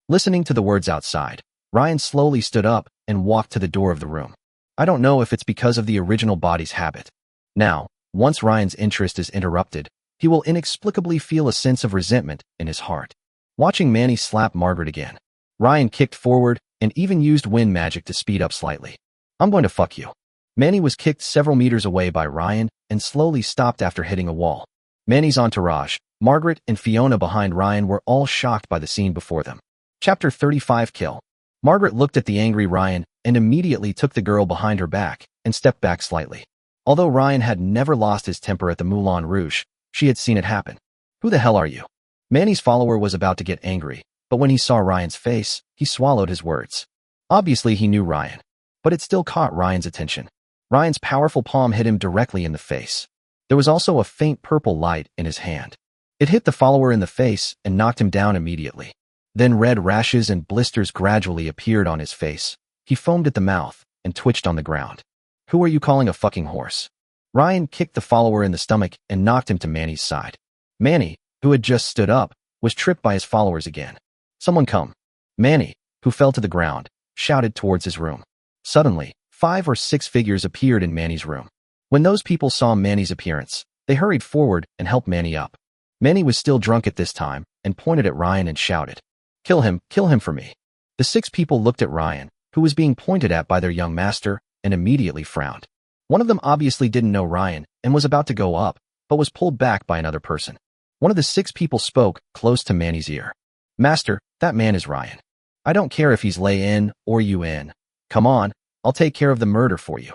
Listening to the words outside, Ryan slowly stood up and walked to the door of the room. I don't know if it's because of the original body's habit. Now, once Ryan's interest is interrupted, he will inexplicably feel a sense of resentment in his heart. Watching Manny slap Margaret again, Ryan kicked forward and even used wind magic to speed up slightly. I'm going to fuck you. Manny was kicked several meters away by Ryan and slowly stopped after hitting a wall. Manny's entourage, Margaret and Fiona behind Ryan, were all shocked by the scene before them. Chapter 35 Kill. Margaret looked at the angry Ryan and immediately took the girl behind her back and stepped back slightly. Although Ryan had never lost his temper at the Moulin Rouge, she had seen it happen. Who the hell are you? Manny's follower was about to get angry, but when he saw Ryan's face, he swallowed his words. Obviously he knew Ryan, but it still caught Ryan's attention. Ryan's powerful palm hit him directly in the face. There was also a faint purple light in his hand. It hit the follower in the face and knocked him down immediately. Then red rashes and blisters gradually appeared on his face. He foamed at the mouth and twitched on the ground. Who are you calling a fucking horse? Ryan kicked the follower in the stomach and knocked him to Manny's side. Manny, who had just stood up, was tripped by his followers again. Someone come. Manny, who fell to the ground, shouted towards his room. Suddenly, 5 or 6 figures appeared in Manny's room. When those people saw Manny's appearance, they hurried forward and helped Manny up. Manny was still drunk at this time and pointed at Ryan and shouted, kill him for me. The 6 people looked at Ryan, who was being pointed at by their young master, and immediately frowned. One of them obviously didn't know Ryan and was about to go up, but was pulled back by another person. One of the 6 people spoke close to Manny's ear. Master, that man is Ryan. I don't care if he's lay in or you in. Come on, I'll take care of the murder for you.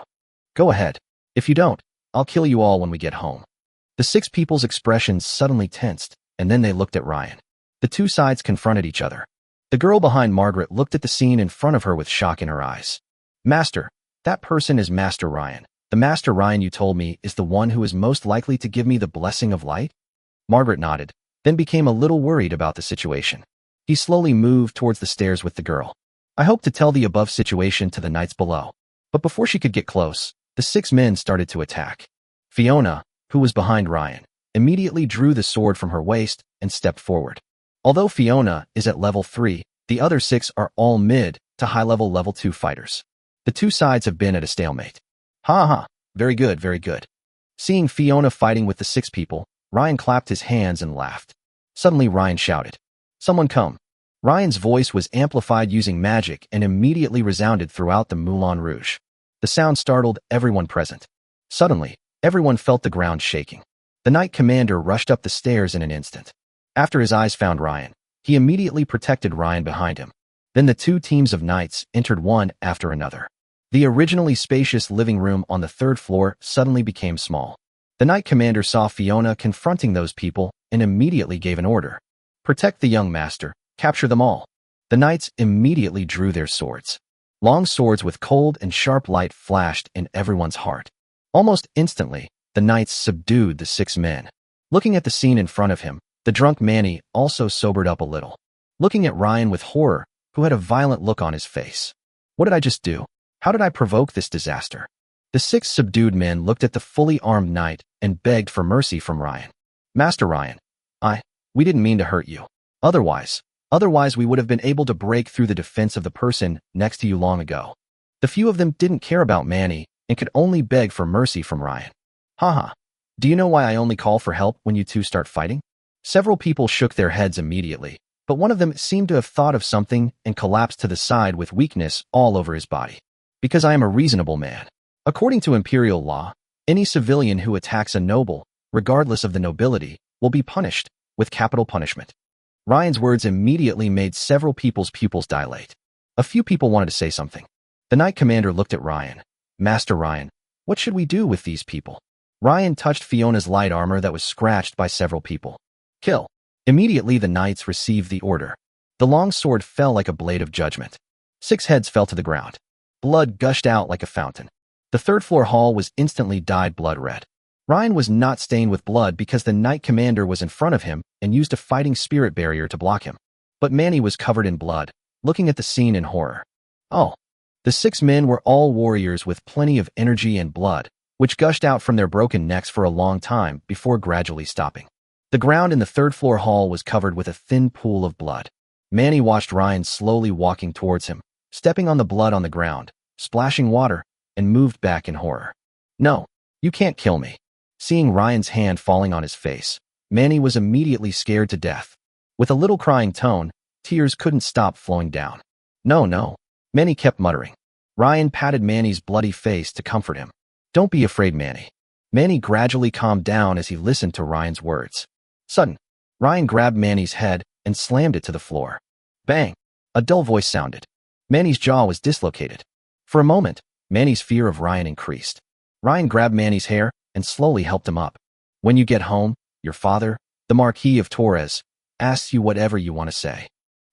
Go ahead. If you don't, I'll kill you all when we get home. The 6 people's expressions suddenly tensed, and then they looked at Ryan. The 2 sides confronted each other. The girl behind Margaret looked at the scene in front of her with shock in her eyes. Master, that person is Master Ryan. The Master Ryan you told me is the one who is most likely to give me the blessing of light? Margaret nodded, then became a little worried about the situation. He slowly moved towards the stairs with the girl. I hope to tell the above situation to the knights below. But before she could get close, the 6 men started to attack. Fiona, who was behind Ryan, immediately drew the sword from her waist and stepped forward. Although Fiona is at level 3, the other 6 are all mid to high-level level 2 fighters. The 2 sides have been at a stalemate. Ha ha, very good, very good. Seeing Fiona fighting with the 6 people, Ryan clapped his hands and laughed. Suddenly Ryan shouted, someone come. Ryan's voice was amplified using magic and immediately resounded throughout the Moulin Rouge. The sound startled everyone present. Suddenly, everyone felt the ground shaking. The knight commander rushed up the stairs in an instant. After his eyes found Ryan, he immediately protected Ryan behind him. Then the 2 teams of knights entered one after another. The originally spacious living room on the 3rd floor suddenly became small. The knight commander saw Fiona confronting those people and immediately gave an order. Protect the young master, capture them all. The knights immediately drew their swords. Long swords with cold and sharp light flashed in everyone's heart. Almost instantly, the knights subdued the 6 men. Looking at the scene in front of him, the drunk Manny also sobered up a little. Looking at Ryan with horror, who had a violent look on his face. What did I just do? How did I provoke this disaster? The 6 subdued men looked at the fully armed knight and begged for mercy from Ryan. Master Ryan, we didn't mean to hurt you. Otherwise we would have been able to break through the defense of the person next to you long ago. The few of them didn't care about Manny and could only beg for mercy from Ryan. Haha, do you know why I only call for help when you 2 start fighting? Several people shook their heads immediately, but one of them seemed to have thought of something and collapsed to the side with weakness all over his body. Because I am a reasonable man. According to imperial law, any civilian who attacks a noble, regardless of the nobility, will be punished with capital punishment. Ryan's words immediately made several people's pupils dilate. A few people wanted to say something. The knight commander looked at Ryan. Master Ryan, what should we do with these people? Ryan touched Fiona's light armor that was scratched by several people. Kill. Immediately the knights received the order. The long sword fell like a blade of judgment. 6 heads fell to the ground. Blood gushed out like a fountain. The 3rd floor hall was instantly dyed blood red. Ryan was not stained with blood because the knight commander was in front of him and used a fighting spirit barrier to block him. But Manny was covered in blood, looking at the scene in horror. Oh. The 6 men were all warriors with plenty of energy and blood, which gushed out from their broken necks for a long time before gradually stopping. The ground in the third-floor hall was covered with a thin pool of blood. Manny watched Ryan slowly walking towards him, stepping on the blood on the ground, splashing water, and moved back in horror. No, you can't kill me. Seeing Ryan's hand falling on his face, Manny was immediately scared to death. With a little crying tone, tears couldn't stop flowing down. No, no. Manny kept muttering. Ryan patted Manny's bloody face to comfort him. Don't be afraid, Manny. Manny gradually calmed down as he listened to Ryan's words. Sudden, Ryan grabbed Manny's head and slammed it to the floor. Bang! A dull voice sounded. Manny's jaw was dislocated. For a moment, Manny's fear of Ryan increased. Ryan grabbed Manny's hair and slowly helped him up. When you get home, your father, the Marquis of Torres, asks you whatever you want to say.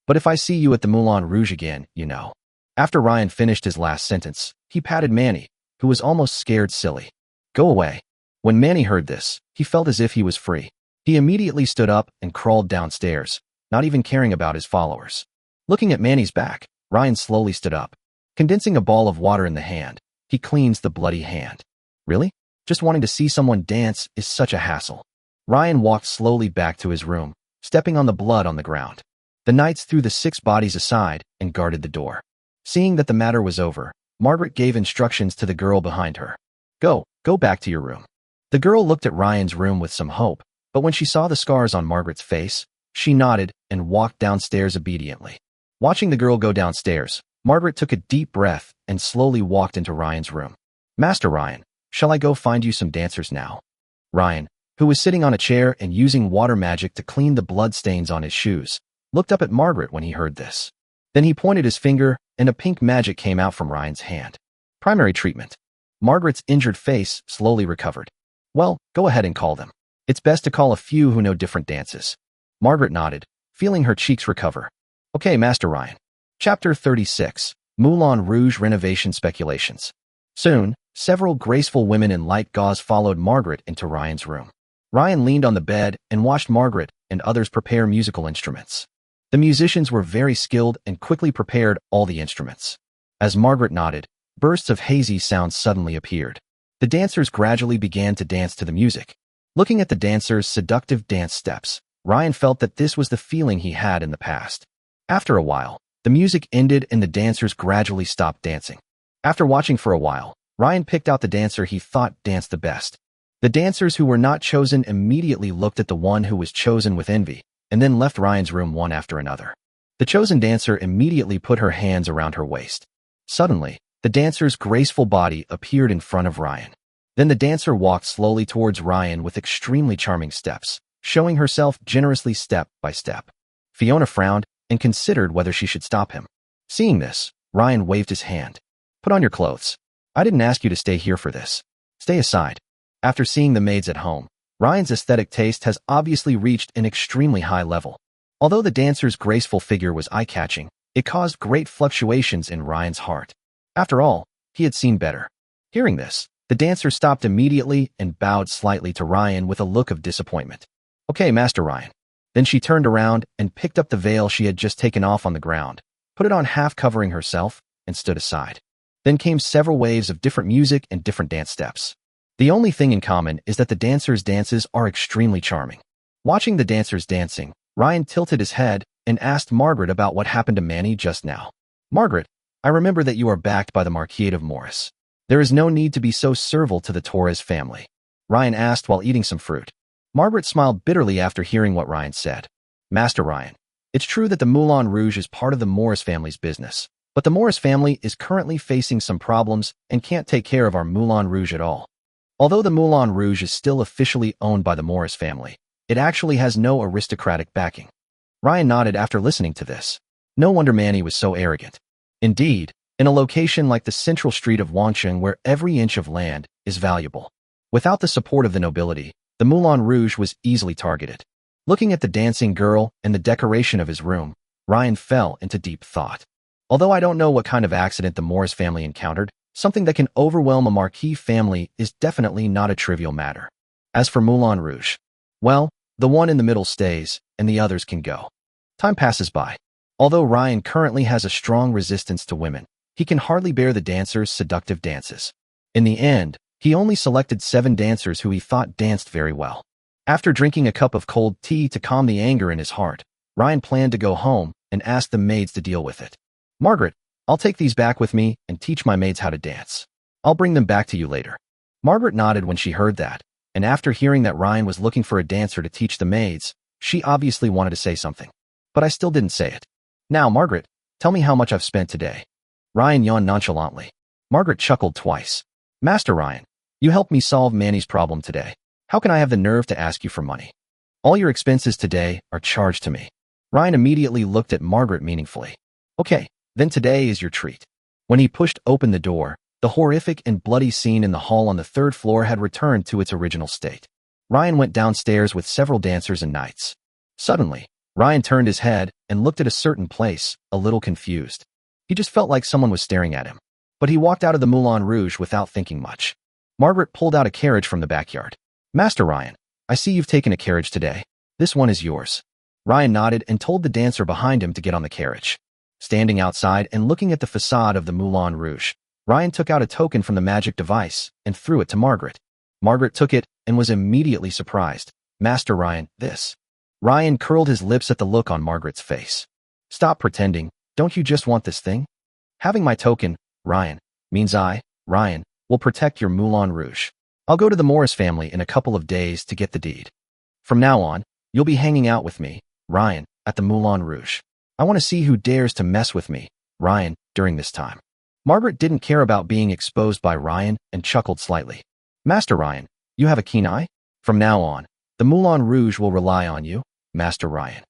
But if I see you at the Moulin Rouge again, you know. After Ryan finished his last sentence, he patted Manny, who was almost scared silly. Go away. When Manny heard this, he felt as if he was free. He immediately stood up and crawled downstairs, not even caring about his followers. Looking at Manny's back, Ryan slowly stood up. Condensing a ball of water in the hand, he cleans the bloody hand. Really? Just wanting to see someone dance is such a hassle. Ryan walked slowly back to his room, stepping on the blood on the ground. The knights threw the 6 bodies aside and guarded the door. Seeing that the matter was over, Margaret gave instructions to the girl behind her. Go back to your room. The girl looked at Ryan's room with some hope, but when she saw the scars on Margaret's face, she nodded and walked downstairs obediently. Watching the girl go downstairs, Margaret took a deep breath and slowly walked into Ryan's room. Master Ryan, shall I go find you some dancers now? Ryan, who was sitting on a chair and using water magic to clean the blood stains on his shoes, looked up at Margaret when he heard this. Then he pointed his finger, and a pink magic came out from Ryan's hand. Primary treatment. Margaret's injured face slowly recovered. Well, go ahead and call them. It's best to call a few who know different dances. Margaret nodded, feeling her cheeks recover. Okay, Master Ryan. Chapter 36. Moulin Rouge Renovation Speculations. Soon, several graceful women in light gauze followed Margaret into Ryan's room. Ryan leaned on the bed and watched Margaret and others prepare musical instruments. The musicians were very skilled and quickly prepared all the instruments. As Margaret nodded, bursts of hazy sound suddenly appeared. The dancers gradually began to dance to the music. Looking at the dancers' seductive dance steps, Ryan felt that this was the feeling he had in the past. After a while, the music ended and the dancers gradually stopped dancing. After watching for a while, Ryan picked out the dancer he thought danced the best. The dancers who were not chosen immediately looked at the one who was chosen with envy, and then left Ryan's room one after another. The chosen dancer immediately put her hands around her waist. Suddenly, the dancer's graceful body appeared in front of Ryan. Then the dancer walked slowly towards Ryan with extremely charming steps, showing herself generously step by step. Fiona frowned and considered whether she should stop him. Seeing this, Ryan waved his hand. Put on your clothes. I didn't ask you to stay here for this. Stay aside. After seeing the maids at home, Ryan's aesthetic taste has obviously reached an extremely high level. Although the dancer's graceful figure was eye-catching, it caused great fluctuations in Ryan's heart. After all, he had seen better. Hearing this, the dancer stopped immediately and bowed slightly to Ryan with a look of disappointment. Okay, Master Ryan. Then she turned around and picked up the veil she had just taken off on the ground, put it on half covering herself, and stood aside. Then came several waves of different music and different dance steps. The only thing in common is that the dancers' dances are extremely charming. Watching the dancers dancing, Ryan tilted his head and asked Margaret about what happened to Manny just now. Margaret, I remember that you are backed by the Marquis of Morris. There is no need to be so servile to the Torres family. Ryan asked while eating some fruit. Margaret smiled bitterly after hearing what Ryan said. Master Ryan, it's true that the Moulin Rouge is part of the Morris family's business, but the Morris family is currently facing some problems and can't take care of our Moulin Rouge at all. Although the Moulin Rouge is still officially owned by the Morris family, it actually has no aristocratic backing. Ryan nodded after listening to this. No wonder Manny was so arrogant. Indeed, in a location like the central street of Wangcheng where every inch of land is valuable. Without the support of the nobility, the Moulin Rouge was easily targeted. Looking at the dancing girl and the decoration of his room, Ryan fell into deep thought. Although I don't know what kind of accident the Morris family encountered, something that can overwhelm a Marquis family is definitely not a trivial matter. As for Moulin Rouge, well, the one in the middle stays, and the others can go. Time passes by. Although Ryan currently has a strong resistance to women, He can hardly bear the dancers' seductive dances. In the end, he only selected 7 dancers who he thought danced very well. After drinking a cup of cold tea to calm the anger in his heart, Ryan planned to go home and ask the maids to deal with it. "Margaret, I'll take these back with me and teach my maids how to dance. I'll bring them back to you later." Margaret nodded when she heard that, and after hearing that Ryan was looking for a dancer to teach the maids, she obviously wanted to say something. But I still didn't say it. "Now, Margaret, tell me how much I've spent today." Ryan yawned nonchalantly. Margaret chuckled twice. "Master Ryan, you helped me solve Manny's problem today. How can I have the nerve to ask you for money? All your expenses today are charged to me." Ryan immediately looked at Margaret meaningfully. "Okay, then today is your treat." When he pushed open the door, the horrific and bloody scene in the hall on the 3rd floor had returned to its original state. Ryan went downstairs with several dancers and knights. Suddenly, Ryan turned his head and looked at a certain place, a little confused. He just felt like someone was staring at him. But he walked out of the Moulin Rouge without thinking much. Margaret pulled out a carriage from the backyard. "Master Ryan, I see you've taken a carriage today. This one is yours." Ryan nodded and told the dancer behind him to get on the carriage. Standing outside and looking at the facade of the Moulin Rouge, Ryan took out a token from the magic device and threw it to Margaret. Margaret took it and was immediately surprised. "Master Ryan, this." Ryan curled his lips at the look on Margaret's face. "Stop pretending. Don't you just want this thing? Having my token, Ryan, means I, Ryan, will protect your Moulin Rouge. I'll go to the Morris family in a couple of days to get the deed. From now on, you'll be hanging out with me, Ryan, at the Moulin Rouge. I want to see who dares to mess with me, Ryan, during this time." Margaret didn't care about being exposed by Ryan and chuckled slightly. "Master Ryan, you have a keen eye? From now on, the Moulin Rouge will rely on you, Master Ryan."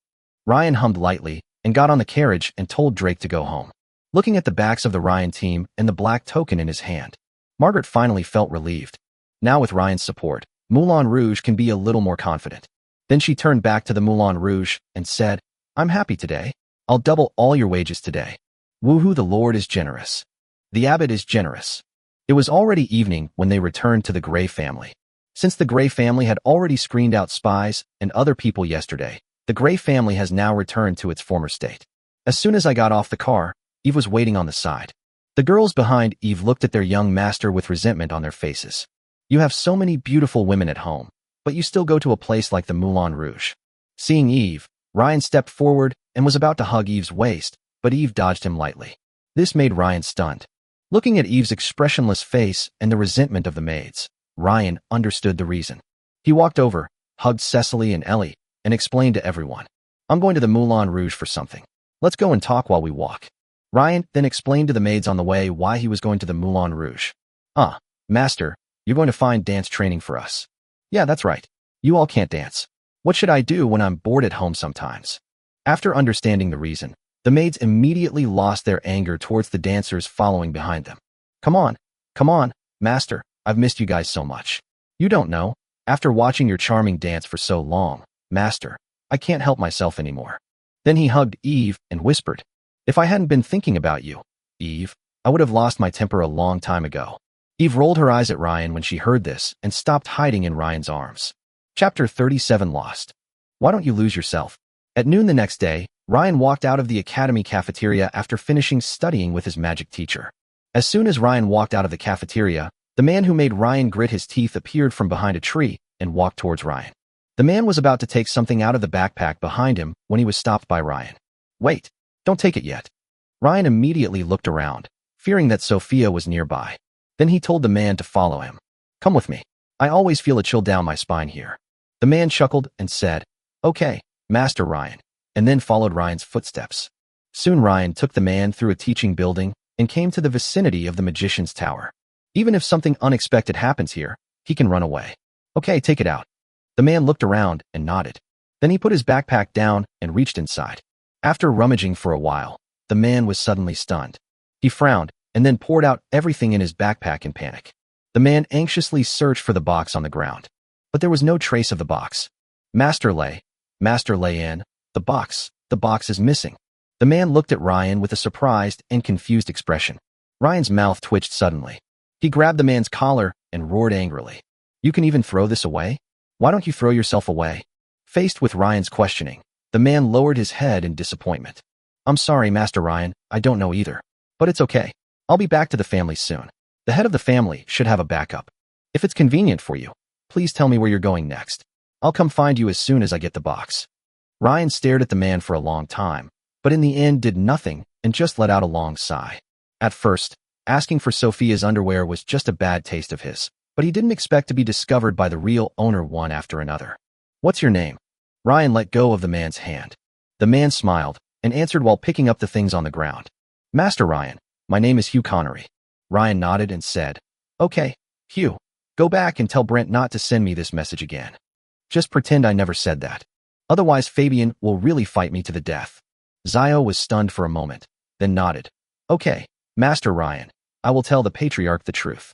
Ryan hummed lightly and got on the carriage and told Drake to go home. Looking at the backs of the Ryan team and the black token in his hand, Margaret finally felt relieved. Now with Ryan's support, Moulin Rouge can be a little more confident. Then she turned back to the Moulin Rouge and said, "I'm happy today. I'll double all your wages today. Woohoo, the Lord is generous. The abbot is generous." It was already evening when they returned to the Gray family. Since the Gray family had already screened out spies and other people yesterday, the Gray family has now returned to its former state. As soon as I got off the car, Eve was waiting on the side. The girls behind Eve looked at their young master with resentment on their faces. "You have so many beautiful women at home, but you still go to a place like the Moulin Rouge." Seeing Eve, Ryan stepped forward and was about to hug Eve's waist, but Eve dodged him lightly. This made Ryan stunned. Looking at Eve's expressionless face and the resentment of the maids, Ryan understood the reason. He walked over, hugged Cecily and Ellie, and explained to everyone, "I'm going to the Moulin Rouge for something. Let's go and talk while we walk." Ryan then explained to the maids on the way why he was going to the Moulin Rouge. Master, you're going to find dance training for us." "Yeah, that's right. You all can't dance. What should I do when I'm bored at home sometimes?" After understanding the reason, the maids immediately lost their anger towards the dancers following behind them. Come on, Master, I've missed you guys so much. You don't know, after watching your charming dance for so long, Master, I can't help myself anymore." Then he hugged Eve and whispered, "If I hadn't been thinking about you, Eve, I would have lost my temper a long time ago." Eve rolled her eyes at Ryan when she heard this and stopped hiding in Ryan's arms. Chapter 37 Lost. Why don't you lose yourself? At noon the next day, Ryan walked out of the academy cafeteria after finishing studying with his magic teacher. As soon as Ryan walked out of the cafeteria, the man who made Ryan grit his teeth appeared from behind a tree and walked towards Ryan. The man was about to take something out of the backpack behind him when he was stopped by Ryan. "Wait, don't take it yet." Ryan immediately looked around, fearing that Sophia was nearby. Then he told the man to follow him. "Come with me. I always feel a chill down my spine here." The man chuckled and said, "Okay, Master Ryan," and then followed Ryan's footsteps. Soon Ryan took the man through a teaching building and came to the vicinity of the Magician's Tower. Even if something unexpected happens here, he can run away. "Okay, take it out." The man looked around and nodded. Then he put his backpack down and reached inside. After rummaging for a while, the man was suddenly stunned. He frowned and then poured out everything in his backpack in panic. The man anxiously searched for the box on the ground, but there was no trace of the box. Master lay in, the box is missing." The man looked at Ryan with a surprised and confused expression. Ryan's mouth twitched suddenly. He grabbed the man's collar and roared angrily. "You can even throw this away? Why don't you throw yourself away?" Faced with Ryan's questioning, the man lowered his head in disappointment. "I'm sorry, Master Ryan, I don't know either. But it's okay. I'll be back to the family soon. The head of the family should have a backup. If it's convenient for you, please tell me where you're going next. I'll come find you as soon as I get the box. Ryan stared at the man for a long time, but in the end did nothing and just let out a long sigh. At first, asking for Sophia's underwear was just a bad taste of his, but he didn't expect to be discovered by the real owner one after another. What's your name? Ryan let go of the man's hand. The man smiled and answered while picking up the things on the ground. Master Ryan, my name is Hugh Connery. Ryan nodded and said, Okay, Hugh, go back and tell Brent not to send me this message again. Just pretend I never said that. Otherwise Fabian will really fight me to the death. Zio was stunned for a moment, then nodded. Okay, Master Ryan, I will tell the patriarch the truth.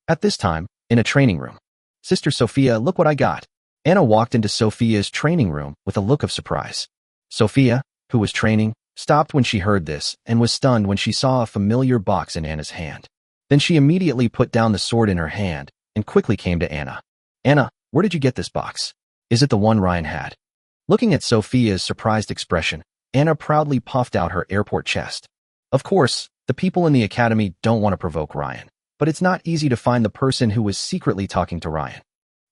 At this time, in a training room. Sister Sophia, look what I got. Anna walked into Sophia's training room with a look of surprise. Sophia, who was training, stopped when she heard this and was stunned when she saw a familiar box in Anna's hand. Then she immediately put down the sword in her hand and quickly came to Anna. Anna, where did you get this box? Is it the one Ryan had? Looking at Sophia's surprised expression, Anna proudly puffed out her airport chest. Of course, the people in the academy don't want to provoke Ryan, but it's not easy to find the person who was secretly talking to Ryan.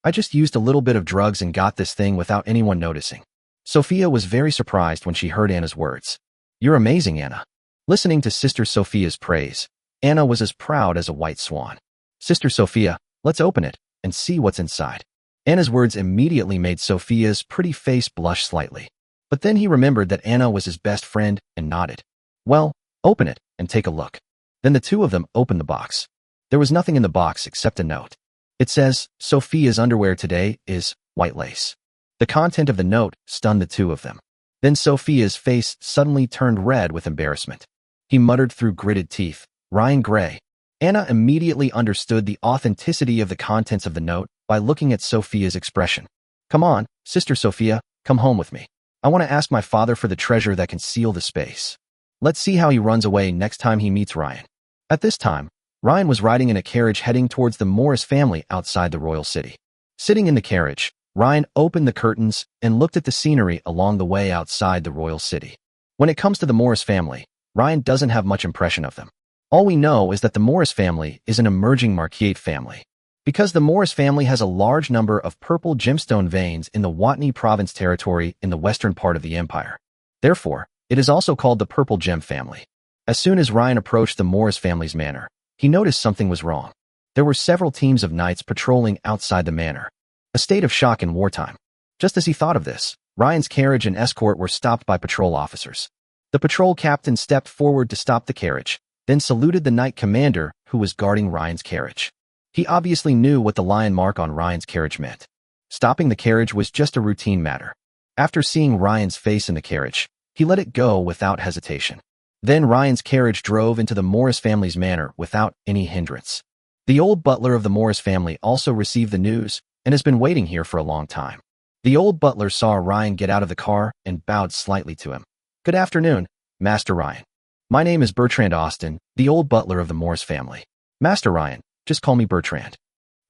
I just used a little bit of drugs and got this thing without anyone noticing. Sophia was very surprised when she heard Anna's words. You're amazing, Anna. Listening to Sister Sophia's praise, Anna was as proud as a white swan. Sister Sophia, let's open it and see what's inside. Anna's words immediately made Sophia's pretty face blush slightly. But then he remembered that Anna was his best friend and nodded. Well, open it and take a look. Then the two of them opened the box. There was nothing in the box except a note. It says, Sophia's underwear today is white lace. The content of the note stunned the two of them. Then Sophia's face suddenly turned red with embarrassment. He muttered through gritted teeth, Ryan Gray. Anna immediately understood the authenticity of the contents of the note by looking at Sophia's expression. Come on, Sister Sophia, come home with me. I want to ask my father for the treasure that can seal the space. Let's see how he runs away next time he meets Ryan. At this time, Ryan was riding in a carriage heading towards the Morris family outside the royal city. Sitting in the carriage, Ryan opened the curtains and looked at the scenery along the way outside the royal city. When it comes to the Morris family, Ryan doesn't have much impression of them. All we know is that the Morris family is an emerging Marquette family. Because the Morris family has a large number of purple gemstone veins in the Watney province territory in the western part of the empire. Therefore, it is also called the Purple Gem family. As soon as Ryan approached the Morris family's manor, he noticed something was wrong. There were several teams of knights patrolling outside the manor. A state of shock in wartime. Just as he thought of this, Ryan's carriage and escort were stopped by patrol officers. The patrol captain stepped forward to stop the carriage, then saluted the knight commander who was guarding Ryan's carriage. He obviously knew what the lion mark on Ryan's carriage meant. Stopping the carriage was just a routine matter. After seeing Ryan's face in the carriage, he let it go without hesitation. Then Ryan's carriage drove into the Morris family's manor without any hindrance. The old butler of the Morris family also received the news and has been waiting here for a long time. The old butler saw Ryan get out of the car and bowed slightly to him. Good afternoon, Master Ryan. My name is Bertrand Austin, the old butler of the Morris family. Master Ryan, just call me Bertrand.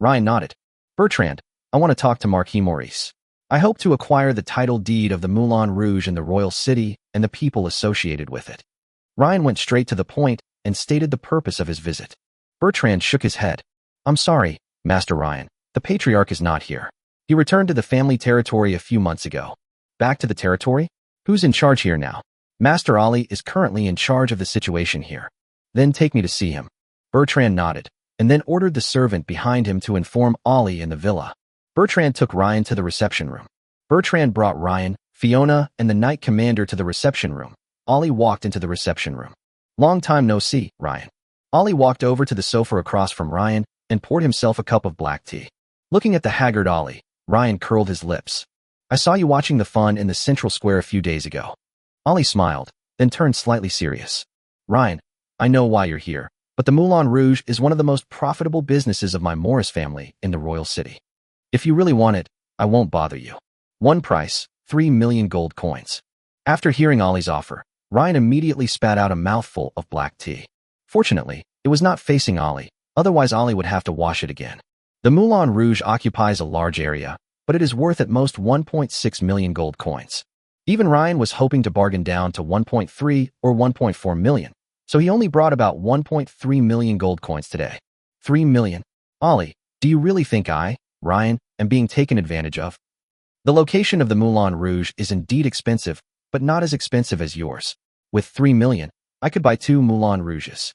Ryan nodded. Bertrand, I want to talk to Marquis Maurice. I hope to acquire the title deed of the Moulin Rouge in the royal city and the people associated with it. Ryan went straight to the point and stated the purpose of his visit. Bertrand shook his head. I'm sorry, Master Ryan. The patriarch is not here. He returned to the family territory a few months ago. Back to the territory? Who's in charge here now? Master Ali is currently in charge of the situation here. Then take me to see him. Bertrand nodded, and then ordered the servant behind him to inform Ali in the villa. Bertrand took Ryan to the reception room. Bertrand brought Ryan, Fiona, and the knight commander to the reception room. Ali walked into the reception room. Long time no see, Ryan. Ali walked over to the sofa across from Ryan and poured himself a cup of black tea. Looking at the haggard Ali, Ryan curled his lips. I saw you watching the fun in the central square a few days ago. Ali smiled, then turned slightly serious. Ryan, I know why you're here, but the Moulin Rouge is one of the most profitable businesses of my Morris family in the royal city. If you really want it, I won't bother you. One price, 3 million gold coins. After hearing Ali's offer, Ryan immediately spat out a mouthful of black tea. Fortunately, it was not facing Ali, otherwise Ali would have to wash it again. The Moulin Rouge occupies a large area, but it is worth at most 1.6 million gold coins. Even Ryan was hoping to bargain down to 1.3 or 1.4 million, So he only brought about 1.3 million gold coins today. 3 million. Ollie, do you really think I, Ryan, am being taken advantage of? The location of the Moulin Rouge is indeed expensive, but not as expensive as yours. With 3 million, I could buy 2 Moulin Rouges.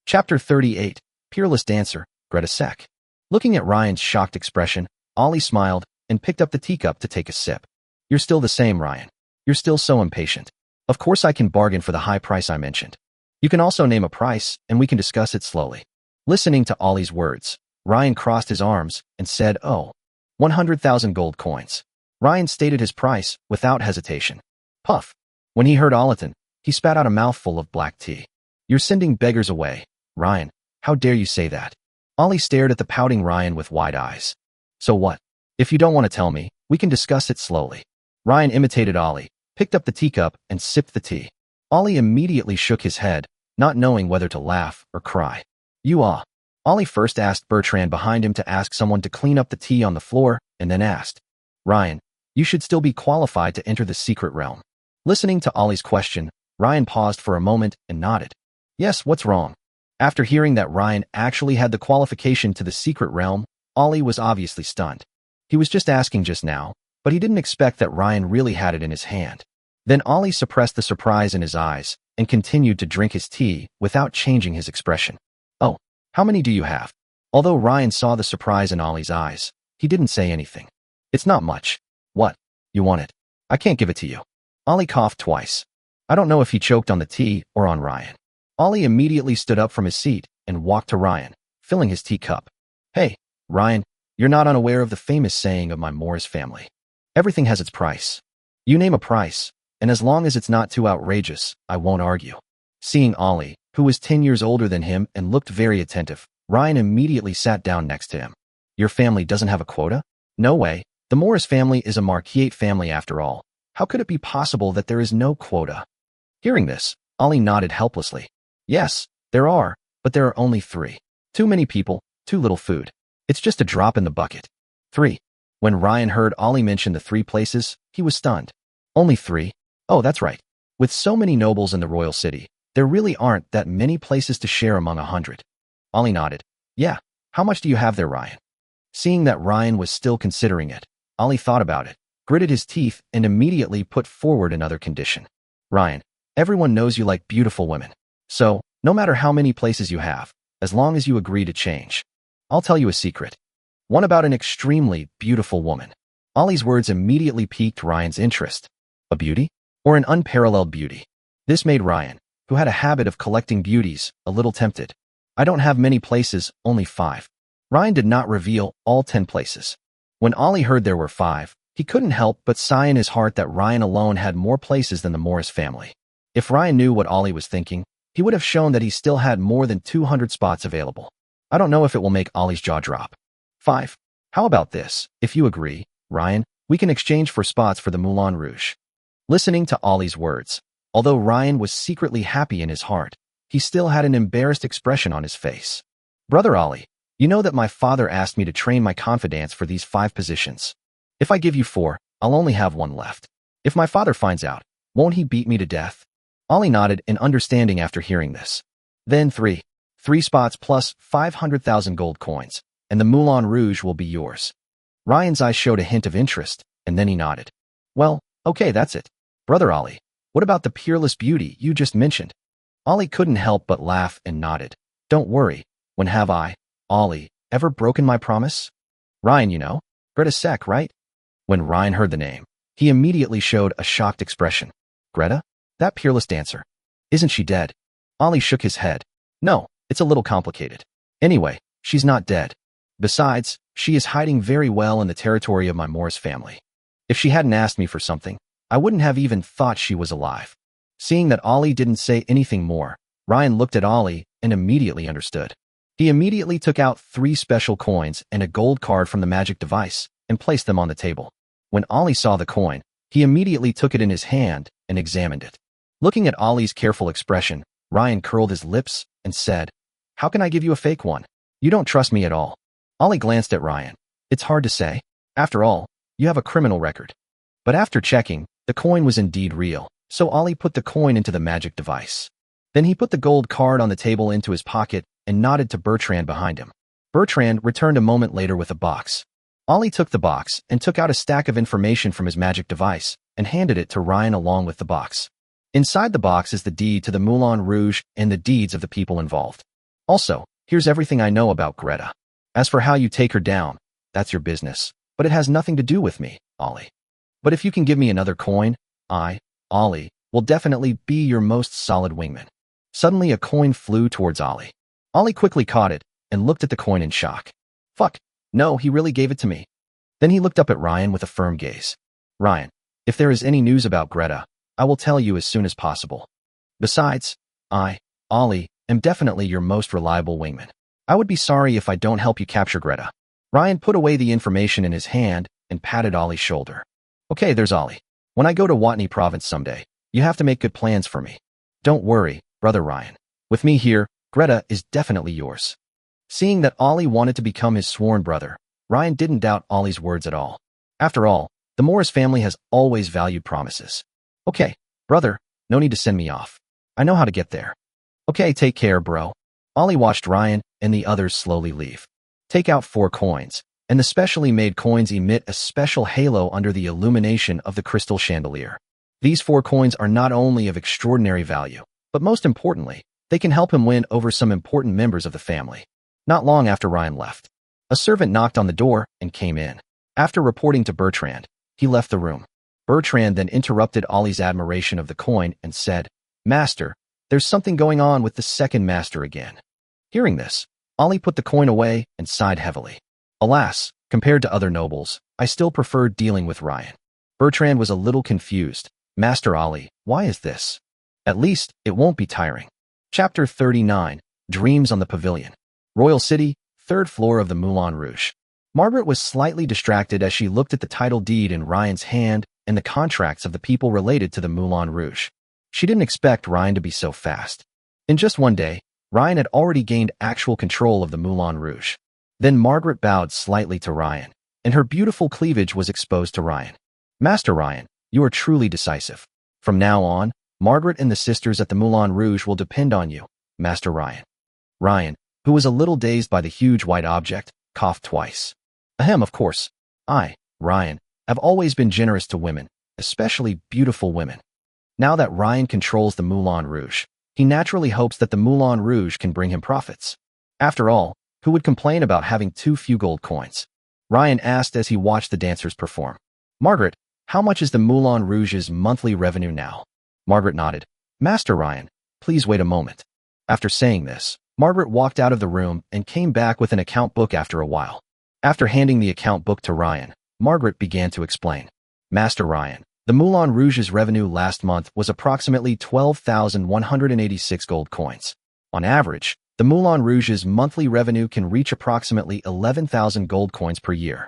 Chapter 38, Peerless Dancer, Greta Sek. Looking at Ryan's shocked expression, Ollie smiled and picked up the teacup to take a sip. You're still the same, Ryan. You're still so impatient. Of course I can bargain for the high price I mentioned. You can also name a price, and we can discuss it slowly. Listening to Ollie's words, Ryan crossed his arms and said, 100,000 gold coins. Ryan stated his price without hesitation. Puff. When he heard Olliton, he spat out a mouthful of black tea. You're sending beggars away, Ryan. How dare you say that? Ollie stared at the pouting Ryan with wide eyes. So what? If you don't want to tell me, we can discuss it slowly. Ryan imitated Ollie, picked up the teacup, and sipped the tea. Ollie immediately shook his head, not knowing whether to laugh or cry. Ollie first asked Bertrand behind him to ask someone to clean up the tea on the floor, and then asked, Ryan, you should still be qualified to enter the secret realm. Listening to Ollie's question, Ryan paused for a moment and nodded. Yes, what's wrong? After hearing that Ryan actually had the qualification to the secret realm, Ollie was obviously stunned. He was just asking just now, but he didn't expect that Ryan really had it in his hand. Then Ollie suppressed the surprise in his eyes and continued to drink his tea without changing his expression. Oh, how many do you have? Although Ryan saw the surprise in Ollie's eyes, he didn't say anything. It's not much. What? You want it? I can't give it to you. Ollie coughed twice. I don't know if he choked on the tea or on Ryan. Ollie immediately stood up from his seat and walked to Ryan, filling his teacup. Hey, Ryan, you're not unaware of the famous saying of my Morris family. Everything has its price. You name a price, and as long as it's not too outrageous, I won't argue. Seeing Ollie, who was 10 years older than him and looked very attentive, Ryan immediately sat down next to him. Your family doesn't have a quota? No way. The Morris family is a Marquiate family after all. How could it be possible that there is no quota? Hearing this, Ollie nodded helplessly. Yes, there are, but there are only 3. Too many people, too little food. It's just a drop in the bucket. 3. When Ryan heard Ollie mention the 3 places, he was stunned. Only 3? Oh, that's right. With so many nobles in the royal city, there really aren't that many places to share among 100. Ollie nodded. Yeah, how much do you have there, Ryan? Seeing that Ryan was still considering it, Ollie thought about it, gritted his teeth, and immediately put forward another condition. Ryan, everyone knows you like beautiful women. So, no matter how many places you have, as long as you agree to change. I'll tell you a secret. One about an extremely beautiful woman. Ollie's words immediately piqued Ryan's interest. A beauty? Or an unparalleled beauty? This made Ryan, who had a habit of collecting beauties, a little tempted. I don't have many places, only 5. Ryan did not reveal all 10 places. When Ollie heard there were 5, he couldn't help but sigh in his heart that Ryan alone had more places than the Morris family. If Ryan knew what Ollie was thinking, he would have shown that he still had more than 200 spots available. I don't know if it will make Ollie's jaw drop. 5. How about this? If you agree, Ryan, we can exchange for spots for the Moulin Rouge. Listening to Ollie's words, although Ryan was secretly happy in his heart, he still had an embarrassed expression on his face. Brother Ollie, you know that my father asked me to train my confidants for these 5 positions. If I give you 4, I'll only have 1 left. If my father finds out, won't he beat me to death? Ollie nodded in understanding after hearing this. Then 3. 3 spots plus 500,000 gold coins, and the Moulin Rouge will be yours. Ryan's eyes showed a hint of interest, and then he nodded. Well, okay, that's it. Brother Ollie, what about the peerless beauty you just mentioned? Ollie couldn't help but laugh and nodded. Don't worry, when have I, Ollie, ever broken my promise? Ryan, you know, Greta Sek, right? When Ryan heard the name, he immediately showed a shocked expression. Greta? That peerless dancer. Isn't she dead? Ollie shook his head. No, it's a little complicated. Anyway, she's not dead. Besides, she is hiding very well in the territory of my Morris family. If she hadn't asked me for something, I wouldn't have even thought she was alive. Seeing that Ollie didn't say anything more, Ryan looked at Ollie and immediately understood. He immediately took out 3 special coins and a gold card from the magic device and placed them on the table. When Ollie saw the coin, he immediately took it in his hand and examined it. Looking at Ollie's careful expression, Ryan curled his lips and said, How can I give you a fake one? You don't trust me at all. Ollie glanced at Ryan. It's hard to say. After all, you have a criminal record. But after checking, the coin was indeed real, so Ollie put the coin into the magic device. Then he put the gold card on the table into his pocket and nodded to Bertrand behind him. Bertrand returned a moment later with a box. Ollie took the box and took out a stack of information from his magic device and handed it to Ryan along with the box. Inside the box is the deed to the Moulin Rouge and the deeds of the people involved. Also, here's everything I know about Greta. As for how you take her down, that's your business, but it has nothing to do with me, Ollie. But if you can give me another coin, I, Ollie, will definitely be your most solid wingman. Suddenly a coin flew towards Ollie. Ollie quickly caught it and looked at the coin in shock. Fuck, no, he really gave it to me. Then he looked up at Ryan with a firm gaze. Ryan, if there is any news about Greta, I will tell you as soon as possible. Besides, I, Ollie, am definitely your most reliable wingman. I would be sorry if I don't help you capture Greta. Ryan put away the information in his hand and patted Ollie's shoulder. Okay, there's Ollie. When I go to Watney Province someday, you have to make good plans for me. Don't worry, brother Ryan. With me here, Greta is definitely yours. Seeing that Ollie wanted to become his sworn brother, Ryan didn't doubt Ollie's words at all. After all, the Morris family has always valued promises. Okay, brother, no need to send me off. I know how to get there. Okay, take care, bro. Ollie watched Ryan and the others slowly leave. Take out 4 coins, and the specially made coins emit a special halo under the illumination of the crystal chandelier. These 4 coins are not only of extraordinary value, but most importantly, they can help him win over some important members of the family. Not long after Ryan left, a servant knocked on the door and came in. After reporting to Bertrand, he left the room. Bertrand then interrupted Ollie's admiration of the coin and said, Master, there's something going on with the second master again. Hearing this, Ollie put the coin away and sighed heavily. Alas, compared to other nobles, I still prefer dealing with Ryan. Bertrand was a little confused. Master Ollie, why is this? At least, it won't be tiring. Chapter 39, Dreams on the Pavilion. Royal City, 3rd floor of the Moulin Rouge. Margaret was slightly distracted as she looked at the title deed in Ryan's hand and the contracts of the people related to the Moulin Rouge. She didn't expect Ryan to be so fast. In just one day, Ryan had already gained actual control of the Moulin Rouge. Then Margaret bowed slightly to Ryan, and her beautiful cleavage was exposed to Ryan. Master Ryan, you are truly decisive. From now on, Margaret and the sisters at the Moulin Rouge will depend on you, Master Ryan. Ryan, who was a little dazed by the huge white object, coughed twice. Ahem, of course. I, Ryan, have always been generous to women, especially beautiful women. Now that Ryan controls the Moulin Rouge, he naturally hopes that the Moulin Rouge can bring him profits. After all, who would complain about having too few gold coins? Ryan asked as he watched the dancers perform. Margaret, how much is the Moulin Rouge's monthly revenue now? Margaret nodded. Master Ryan, please wait a moment. After saying this, Margaret walked out of the room and came back with an account book after a while. After handing the account book to Ryan, Margaret began to explain. Master Ryan, the Moulin Rouge's revenue last month was approximately 12,186 gold coins. On average, the Moulin Rouge's monthly revenue can reach approximately 11,000 gold coins per year.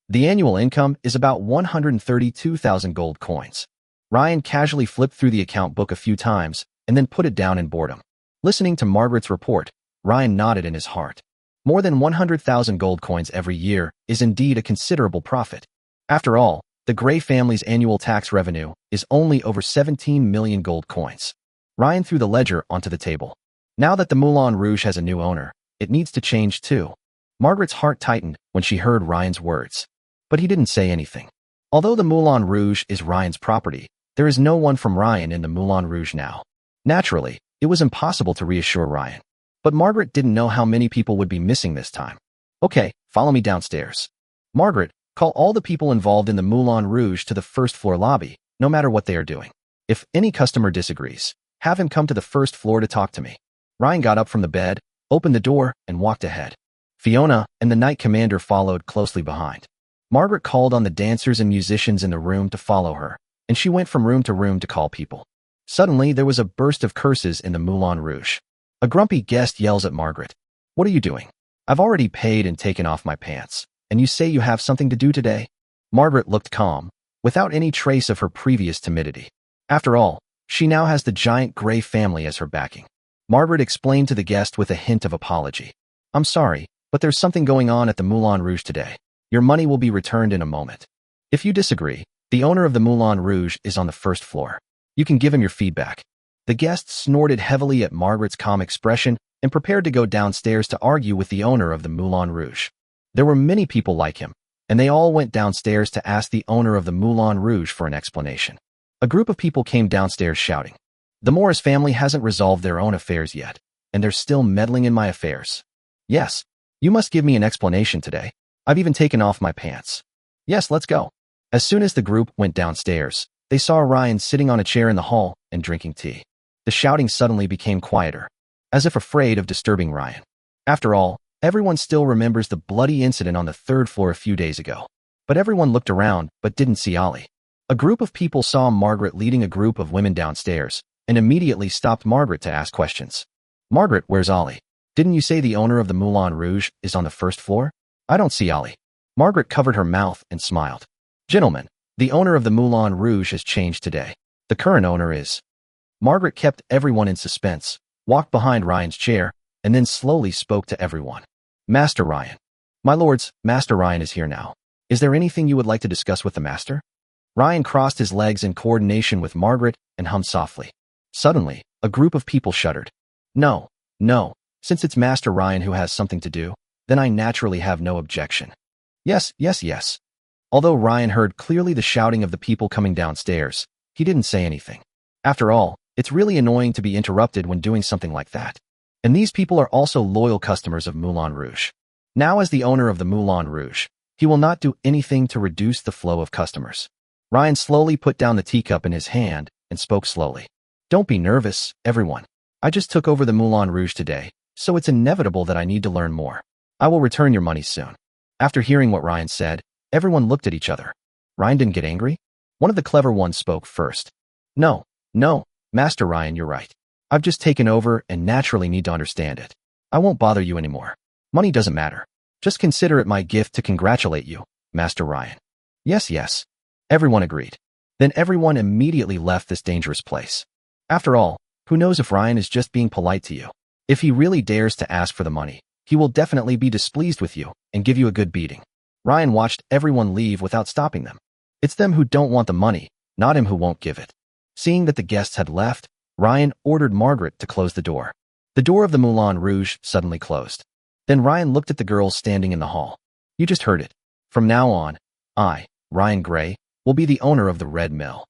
The annual income is about 132,000 gold coins. Ryan casually flipped through the account book a few times and then put it down in boredom. Listening to Margaret's report, Ryan nodded in his heart. More than 100,000 gold coins every year is indeed a considerable profit. After all, the Grey family's annual tax revenue is only over 17 million gold coins. Ryan threw the ledger onto the table. Now that the Moulin Rouge has a new owner, it needs to change too. Margaret's heart tightened when she heard Ryan's words. But he didn't say anything. Although the Moulin Rouge is Ryan's property, there is no one from Ryan in the Moulin Rouge now. Naturally, it was impossible to reassure Ryan. But Margaret didn't know how many people would be missing this time. Okay, follow me downstairs. Margaret, call all the people involved in the Moulin Rouge to the 1st floor lobby, no matter what they are doing. If any customer disagrees, have him come to the 1st floor to talk to me. Ryan got up from the bed, opened the door, and walked ahead. Fiona and the Knight Commander followed closely behind. Margaret called on the dancers and musicians in the room to follow her, and she went from room to room to call people. Suddenly, there was a burst of curses in the Moulin Rouge. A grumpy guest yells at Margaret. What are you doing? I've already paid and taken off my pants, and you say you have something to do today? Margaret looked calm, without any trace of her previous timidity. After all, she now has the giant Grey family as her backing. Margaret explained to the guest with a hint of apology. I'm sorry, but there's something going on at the Moulin Rouge today. Your money will be returned in a moment. If you disagree, the owner of the Moulin Rouge is on the 1st floor. You can give him your feedback. The guests snorted heavily at Margaret's calm expression and prepared to go downstairs to argue with the owner of the Moulin Rouge. There were many people like him, and they all went downstairs to ask the owner of the Moulin Rouge for an explanation. A group of people came downstairs shouting, "The Morris family hasn't resolved their own affairs yet, and they're still meddling in my affairs. Yes, you must give me an explanation today. I've even taken off my pants. Yes, let's go." As soon as the group went downstairs, they saw Ryan sitting on a chair in the hall and drinking tea. The shouting suddenly became quieter, as if afraid of disturbing Ryan. After all, everyone still remembers the bloody incident on the third floor a few days ago. But everyone looked around but didn't see Ollie. A group of people saw Margaret leading a group of women downstairs and immediately stopped Margaret to ask questions. "Margaret, where's Ollie? Didn't you say the owner of the Moulin Rouge is on the first floor? I don't see Ollie." Margaret covered her mouth and smiled. "Gentlemen, the owner of the Moulin Rouge has changed today. The current owner is..." Margaret kept everyone in suspense, walked behind Ryan's chair, and then slowly spoke to everyone. "Master Ryan." "My lords, Master Ryan is here now. Is there anything you would like to discuss with the master?" Ryan crossed his legs in coordination with Margaret and hummed softly. Suddenly, a group of people shuddered. No, since it's Master Ryan who has something to do, then I naturally have no objection." Yes. Although Ryan heard clearly the shouting of the people coming downstairs, he didn't say anything. After all, it's really annoying to be interrupted when doing something like that. And these people are also loyal customers of Moulin Rouge. Now, as the owner of the Moulin Rouge, he will not do anything to reduce the flow of customers. Ryan slowly put down the teacup in his hand and spoke slowly. "Don't be nervous, everyone. I just took over the Moulin Rouge today, so it's inevitable that I need to learn more. I will return your money soon." After hearing what Ryan said, everyone looked at each other. Ryan didn't get angry? One of the clever ones spoke first. No, Master Ryan, you're right. I've just taken over and naturally need to understand it. I won't bother you anymore. Money doesn't matter. Just consider it my gift to congratulate you, Master Ryan." Yes. Everyone agreed. Then everyone immediately left this dangerous place. After all, who knows if Ryan is just being polite to you? If he really dares to ask for the money, he will definitely be displeased with you and give you a good beating. Ryan watched everyone leave without stopping them. It's them who don't want the money, not him who won't give it. Seeing that the guests had left, Ryan ordered Margaret to close the door. The door of the Moulin Rouge suddenly closed. Then Ryan looked at the girls standing in the hall. "You just heard it. From now on, I, Ryan Gray, will be the owner of the Red Mill.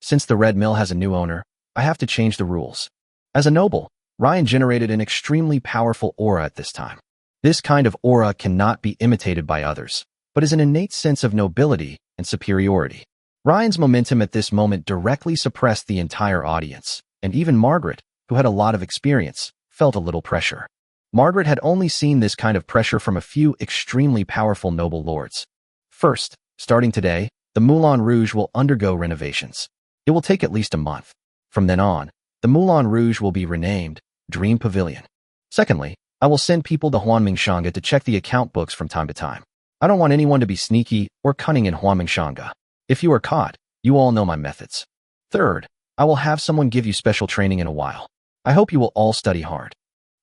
Since the Red Mill has a new owner, I have to change the rules." As a noble, Ryan generated an extremely powerful aura at this time. This kind of aura cannot be imitated by others, but is an innate sense of nobility and superiority. Ryan's momentum at this moment directly suppressed the entire audience, and even Margaret, who had a lot of experience, felt a little pressure. Margaret had only seen this kind of pressure from a few extremely powerful noble lords. First, starting today, the Moulin Rouge will undergo renovations. It will take at least a month. From then on, the Moulin Rouge will be renamed Dream Pavilion. Secondly, I will send people to Huanmingshanga to check the account books from time to time. I don't want anyone to be sneaky or cunning in Huanmingshanga. If you are caught, you all know my methods. Third, I will have someone give you special training in a while. I hope you will all study hard.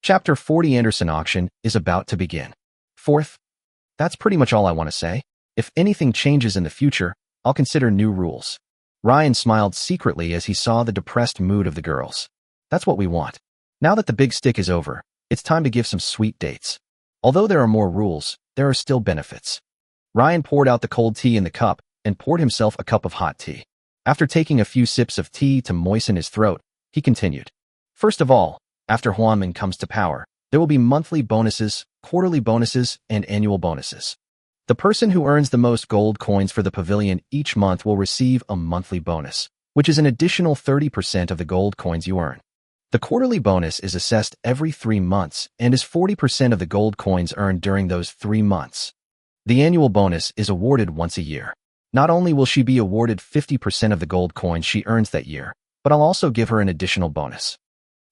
Chapter 40 Anderson Auction is about to begin. Fourth, that's pretty much all I want to say. If anything changes in the future, I'll consider new rules. Ryan smiled secretly as he saw the depressed mood of the girls. That's what we want. Now that the big stick is over, it's time to give some sweet dates. Although there are more rules, there are still benefits. Ryan poured out the cold tea in the cup and poured himself a cup of hot tea. After taking a few sips of tea to moisten his throat, he continued. First of all, after Huanming comes to power, there will be monthly bonuses, quarterly bonuses, and annual bonuses. The person who earns the most gold coins for the pavilion each month will receive a monthly bonus, which is an additional 30% of the gold coins you earn. The quarterly bonus is assessed every 3 months and is 40% of the gold coins earned during those 3 months. The annual bonus is awarded once a year. Not only will she be awarded 50% of the gold coins she earns that year, but I'll also give her an additional bonus.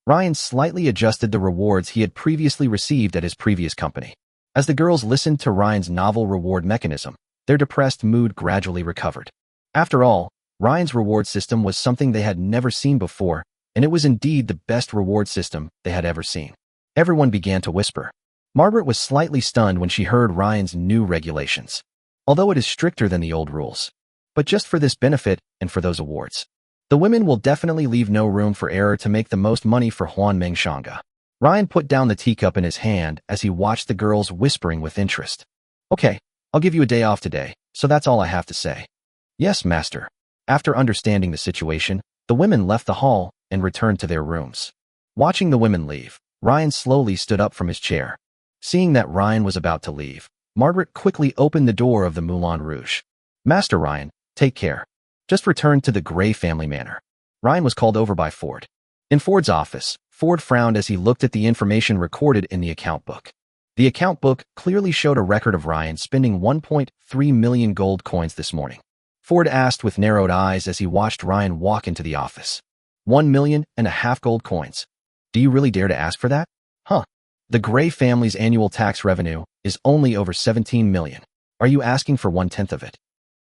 Ryan slightly adjusted the rewards he had previously received at his previous company. As the girls listened to Ryan's novel reward mechanism, their depressed mood gradually recovered. After all, Ryan's reward system was something they had never seen before, and it was indeed the best reward system they had ever seen. Everyone began to whisper. Margaret was slightly stunned when she heard Ryan's new regulations. Although it is stricter than the old rules, but just for this benefit and for those awards. The women will definitely leave no room for error to make the most money for Huan Mengshanga. Ryan put down the teacup in his hand as he watched the girls whispering with interest. Okay, I'll give you a day off today, so that's all I have to say. Yes, master. After understanding the situation, the women left the hall and returned to their rooms. Watching the women leave, Ryan slowly stood up from his chair. Seeing that Ryan was about to leave, Margaret quickly opened the door of the Moulin Rouge. Master Ryan, take care. Just return to the Gray family manor. Ryan was called over by Ford. In Ford's office, Ford frowned as he looked at the information recorded in the account book. The account book clearly showed a record of Ryan spending 1.3 million gold coins this morning. Ford asked with narrowed eyes as he watched Ryan walk into the office. 1.5 million gold coins. Do you really dare to ask for that? Huh. The Gray family's annual tax revenue is only over 17 million. Are you asking for 1/10 of it?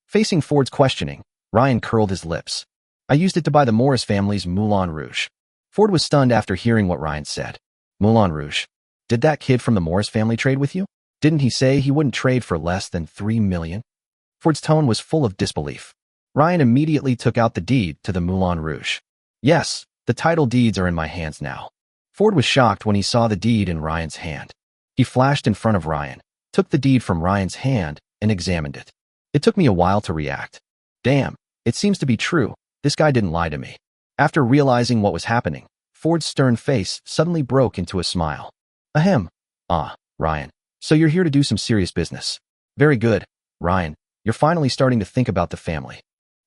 Facing Ford's questioning, Ryan curled his lips. I used it to buy the Morris family's Moulin Rouge. Ford was stunned after hearing what Ryan said. Moulin Rouge? Did that kid from the Morris family trade with you? Didn't he say he wouldn't trade for less than 3 million? Ford's tone was full of disbelief. Ryan immediately took out the deed to the Moulin Rouge. Yes, the title deeds are in my hands now. Ford was shocked when he saw the deed in Ryan's hand. He flashed in front of Ryan, took the deed from Ryan's hand, and examined it. It took me a while to react. Damn, it seems to be true. This guy didn't lie to me. After realizing what was happening, Ford's stern face suddenly broke into a smile. Ahem. Ah, Ryan. So you're here to do some serious business. Very good, Ryan. You're finally starting to think about the family.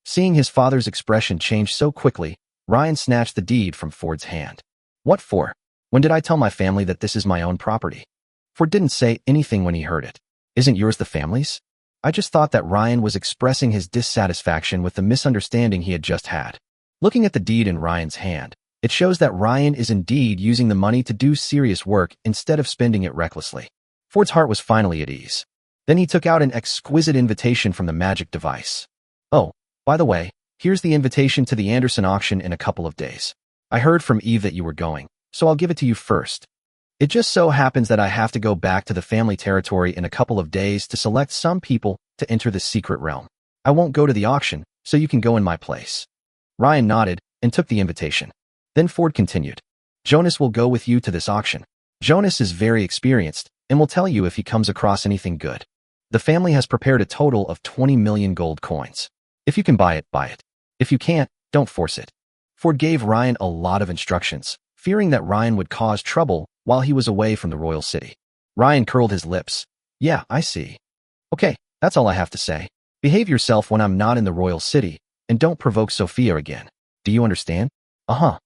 Seeing his father's expression change so quickly, Ryan snatched the deed from Ford's hand. What for? When did I tell my family that this is my own property? Ford didn't say anything when he heard it. Isn't yours the family's? I just thought that Ryan was expressing his dissatisfaction with the misunderstanding he had just had. Looking at the deed in Ryan's hand, it shows that Ryan is indeed using the money to do serious work instead of spending it recklessly. Ford's heart was finally at ease. Then he took out an exquisite invitation from the magic device. Oh, by the way, here's the invitation to the Anderson auction in a couple of days. I heard from Eve that you were going, so I'll give it to you first. It just so happens that I have to go back to the family territory in a couple of days to select some people to enter the secret realm. I won't go to the auction, so you can go in my place. Ryan nodded and took the invitation. Then Ford continued. Jonas will go with you to this auction. Jonas is very experienced and will tell you if he comes across anything good. The family has prepared a total of 20 million gold coins. If you can buy it, buy it. If you can't, don't force it. Ford gave Ryan a lot of instructions, fearing that Ryan would cause trouble while he was away from the royal city. Ryan curled his lips. Yeah, I see. Okay, that's all I have to say. Behave yourself when I'm not in the royal city, and don't provoke Sophia again. Do you understand? Uh-huh.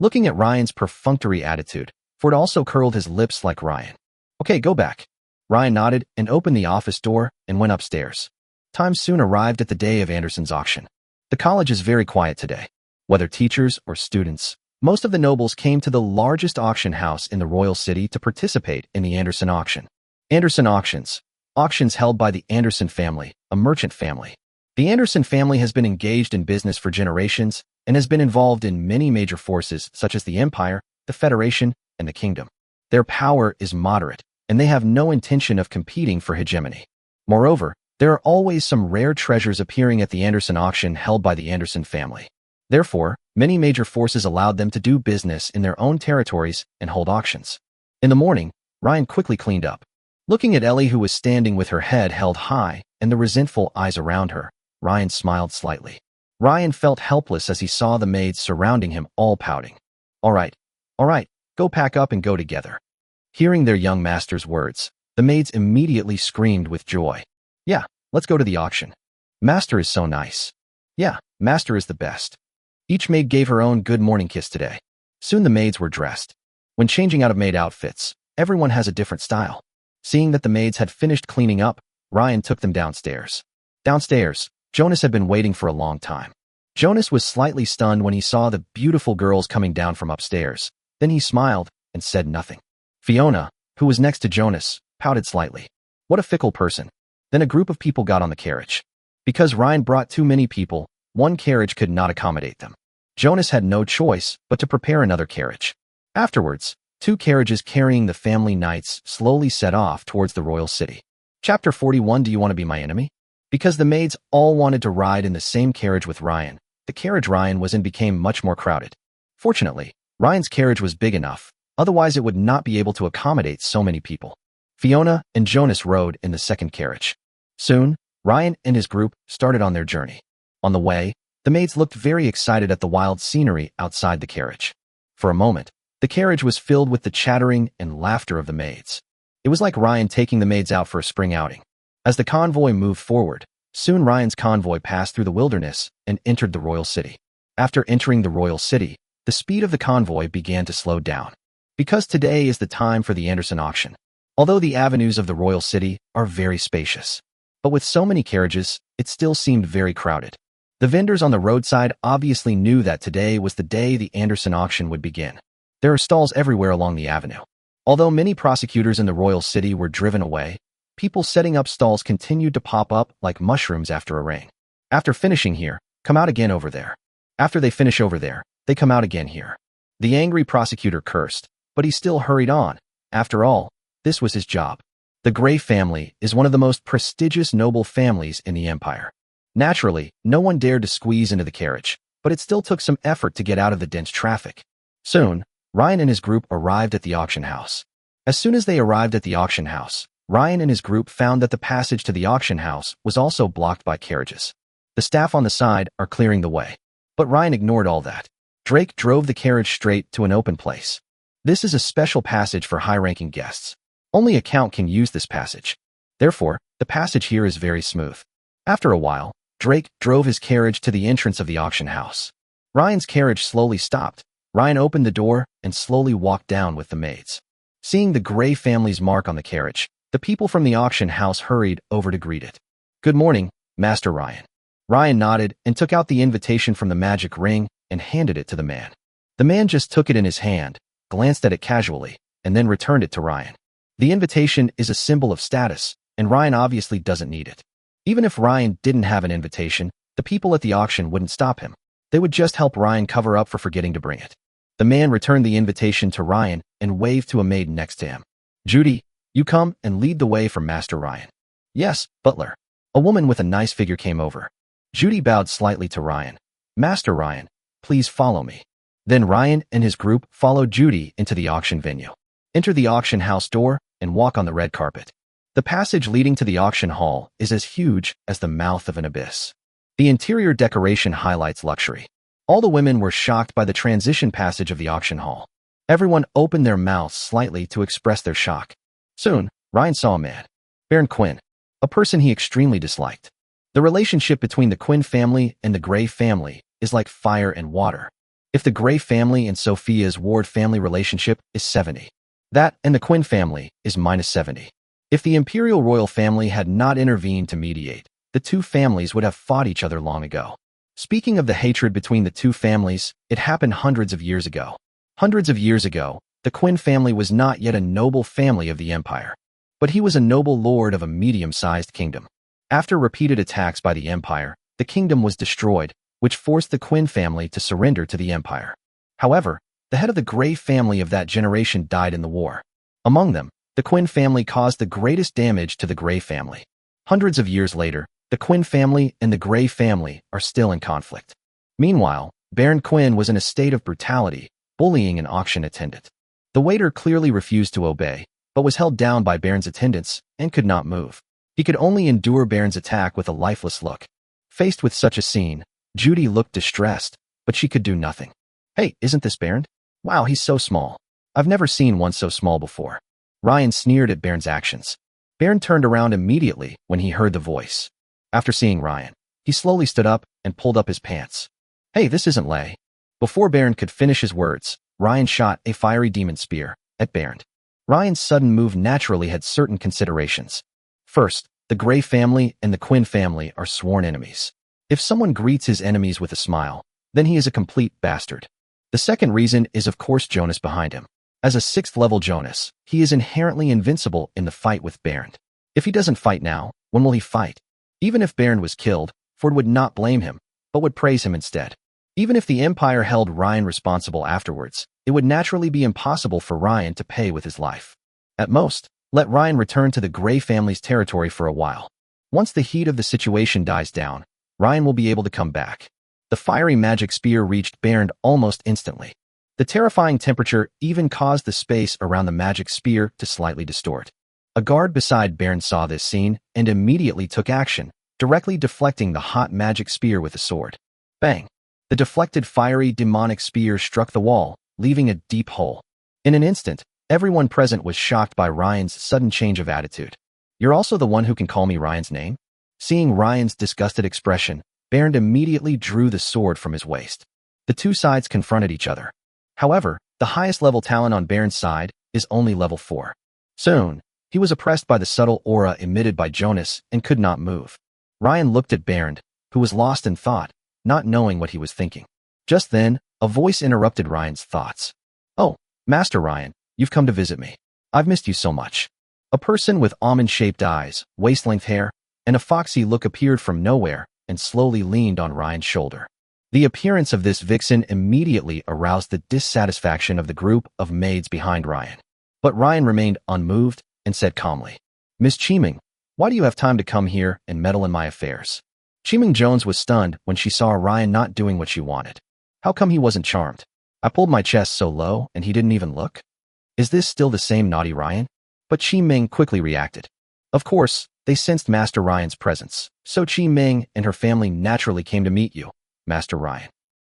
Looking at Ryan's perfunctory attitude, Ford also curled his lips like Ryan. Okay, go back. Ryan nodded and opened the office door and went upstairs. Time soon arrived at the day of Anderson's auction. The college is very quiet today. Whether teachers or students, most of the nobles came to the largest auction house in the royal city to participate in the Anderson auction. Anderson auctions. Auctions held by the Anderson family, a merchant family. The Anderson family has been engaged in business for generations and has been involved in many major forces such as the Empire, the Federation, and the Kingdom. Their power is moderate, and they have no intention of competing for hegemony. Moreover, there are always some rare treasures appearing at the Anderson auction held by the Anderson family. Therefore, many major forces allowed them to do business in their own territories and hold auctions. In the morning, Ryan quickly cleaned up. Looking at Ellie, who was standing with her head held high and the resentful eyes around her, Ryan smiled slightly. Ryan felt helpless as he saw the maids surrounding him all pouting. All right, go pack up and go together. Hearing their young master's words, the maids immediately screamed with joy. Yeah, let's go to the auction. Master is so nice. Yeah, Master is the best. Each maid gave her own good morning kiss today. Soon the maids were dressed. When changing out of maid outfits, everyone has a different style. Seeing that the maids had finished cleaning up, Ryan took them downstairs. Downstairs, Jonas had been waiting for a long time. Jonas was slightly stunned when he saw the beautiful girls coming down from upstairs. Then he smiled and said nothing. Fiona, who was next to Jonas, pouted slightly. What a fickle person. Then a group of people got on the carriage. Because Ryan brought too many people, one carriage could not accommodate them. Jonas had no choice but to prepare another carriage. Afterwards, 2 carriages carrying the family knights slowly set off towards the royal city. Chapter 41. Do you want to be my enemy? Because the maids all wanted to ride in the same carriage with Ryan, the carriage Ryan was in became much more crowded. Fortunately, Ryan's carriage was big enough, otherwise it would not be able to accommodate so many people. Fiona and Jonas rode in the second carriage. Soon, Ryan and his group started on their journey. On the way, the maids looked very excited at the wild scenery outside the carriage. For a moment, the carriage was filled with the chattering and laughter of the maids. It was like Ryan taking the maids out for a spring outing. As the convoy moved forward, soon Ryan's convoy passed through the wilderness and entered the royal city. After entering the royal city, the speed of the convoy began to slow down. Because today is the time for the Anderson auction. Although the avenues of the royal city are very spacious, but with so many carriages, it still seemed very crowded. The vendors on the roadside obviously knew that today was the day the Anderson auction would begin. There are stalls everywhere along the avenue. Although many prosecutors in the royal city were driven away, people setting up stalls continued to pop up like mushrooms after a rain. After finishing here, come out again over there. After they finish over there, they come out again here. The angry prosecutor cursed, but he still hurried on. After all, this was his job. The Grey family is one of the most prestigious noble families in the empire. Naturally, no one dared to squeeze into the carriage, but it still took some effort to get out of the dense traffic. Soon, Ryan and his group arrived at the auction house. As soon as they arrived at the auction house, Ryan and his group found that the passage to the auction house was also blocked by carriages. The staff on the side are clearing the way. But Ryan ignored all that. Drake drove the carriage straight to an open place. This is a special passage for high-ranking guests. Only a count can use this passage. Therefore, the passage here is very smooth. After a while, Drake drove his carriage to the entrance of the auction house. Ryan's carriage slowly stopped. Ryan opened the door and slowly walked down with the maids. Seeing the Grey family's mark on the carriage, the people from the auction house hurried over to greet it. "Good morning, Master Ryan." Ryan nodded and took out the invitation from the magic ring and handed it to the man. The man just took it in his hand, glanced at it casually, and then returned it to Ryan. The invitation is a symbol of status, and Ryan obviously doesn't need it. Even if Ryan didn't have an invitation, the people at the auction wouldn't stop him. They would just help Ryan cover up for forgetting to bring it. The man returned the invitation to Ryan and waved to a maid next to him. "Judy, you come and lead the way for Master Ryan." "Yes, butler." A woman with a nice figure came over. Judy bowed slightly to Ryan. "Master Ryan, please follow me." Then Ryan and his group followed Judy into the auction venue. Enter the auction house door and walk on the red carpet. The passage leading to the auction hall is as huge as the mouth of an abyss. The interior decoration highlights luxury. All the women were shocked by the transition passage of the auction hall. Everyone opened their mouths slightly to express their shock. Soon, Ryan saw a man, Baron Quinn, a person he extremely disliked. The relationship between the Quinn family and the Grey family is like fire and water. If the Grey family and Sophia's Ward family relationship is 70, that and the Quinn family is -70. If the Imperial Royal family had not intervened to mediate, the two families would have fought each other long ago. Speaking of the hatred between the two families, it happened hundreds of years ago. Hundreds of years ago, the Quinn family was not yet a noble family of the Empire, but he was a noble lord of a medium-sized kingdom. After repeated attacks by the Empire, the kingdom was destroyed, which forced the Quinn family to surrender to the Empire. However, the head of the Grey family of that generation died in the war. Among them, the Quinn family caused the greatest damage to the Grey family. Hundreds of years later, the Quinn family and the Grey family are still in conflict. Meanwhile, Baron Quinn was in a state of brutality, bullying an auction attendant. The waiter clearly refused to obey, but was held down by Baron's attendants and could not move. He could only endure Baron's attack with a lifeless look. Faced with such a scene, Judy looked distressed, but she could do nothing. "Hey, isn't this Baron? Wow, he's so small. I've never seen one so small before." Ryan sneered at Baron's actions. Baron turned around immediately when he heard the voice. After seeing Ryan, he slowly stood up and pulled up his pants. "Hey, this isn't Lay." Before Baron could finish his words, Ryan shot a fiery demon spear at Baron. Ryan's sudden move naturally had certain considerations. First, the Grey family and the Quinn family are sworn enemies. If someone greets his enemies with a smile, then he is a complete bastard. The second reason is of course Jonas behind him. As a 6th level Jonas, he is inherently invincible in the fight with Baron. If he doesn't fight now, when will he fight? Even if Baron was killed, Ford would not blame him, but would praise him instead. Even if the Empire held Ryan responsible afterwards, it would naturally be impossible for Ryan to pay with his life. At most, let Ryan return to the Grey family's territory for a while. Once the heat of the situation dies down, Ryan will be able to come back. The fiery magic spear reached Bernd almost instantly. The terrifying temperature even caused the space around the magic spear to slightly distort. A guard beside Bernd saw this scene and immediately took action, directly deflecting the hot magic spear with a sword. Bang! The deflected fiery demonic spear struck the wall, leaving a deep hole. In an instant, everyone present was shocked by Ryan's sudden change of attitude. "You're also the one who can call me Ryan's name?" Seeing Ryan's disgusted expression, Bernd immediately drew the sword from his waist. The two sides confronted each other. However, the highest level talent on Bernd's side is only level 4. Soon, he was oppressed by the subtle aura emitted by Jonas and could not move. Ryan looked at Bernd, who was lost in thought, not knowing what he was thinking. Just then, a voice interrupted Ryan's thoughts. "Oh, Master Ryan, you've come to visit me. I've missed you so much." A person with almond-shaped eyes, waist-length hair, and a foxy look appeared from nowhere and slowly leaned on Ryan's shoulder. The appearance of this vixen immediately aroused the dissatisfaction of the group of maids behind Ryan. But Ryan remained unmoved and said calmly, "Miss Chiming, why do you have time to come here and meddle in my affairs?" Chiming Jones was stunned when she saw Ryan not doing what she wanted. How come he wasn't charmed? "I pulled my chest so low and he didn't even look? Is this still the same naughty Ryan?" But Chiming quickly reacted. Of course, they sensed Master Ryan's presence, so Chiming and her family naturally came to meet you, Master Ryan.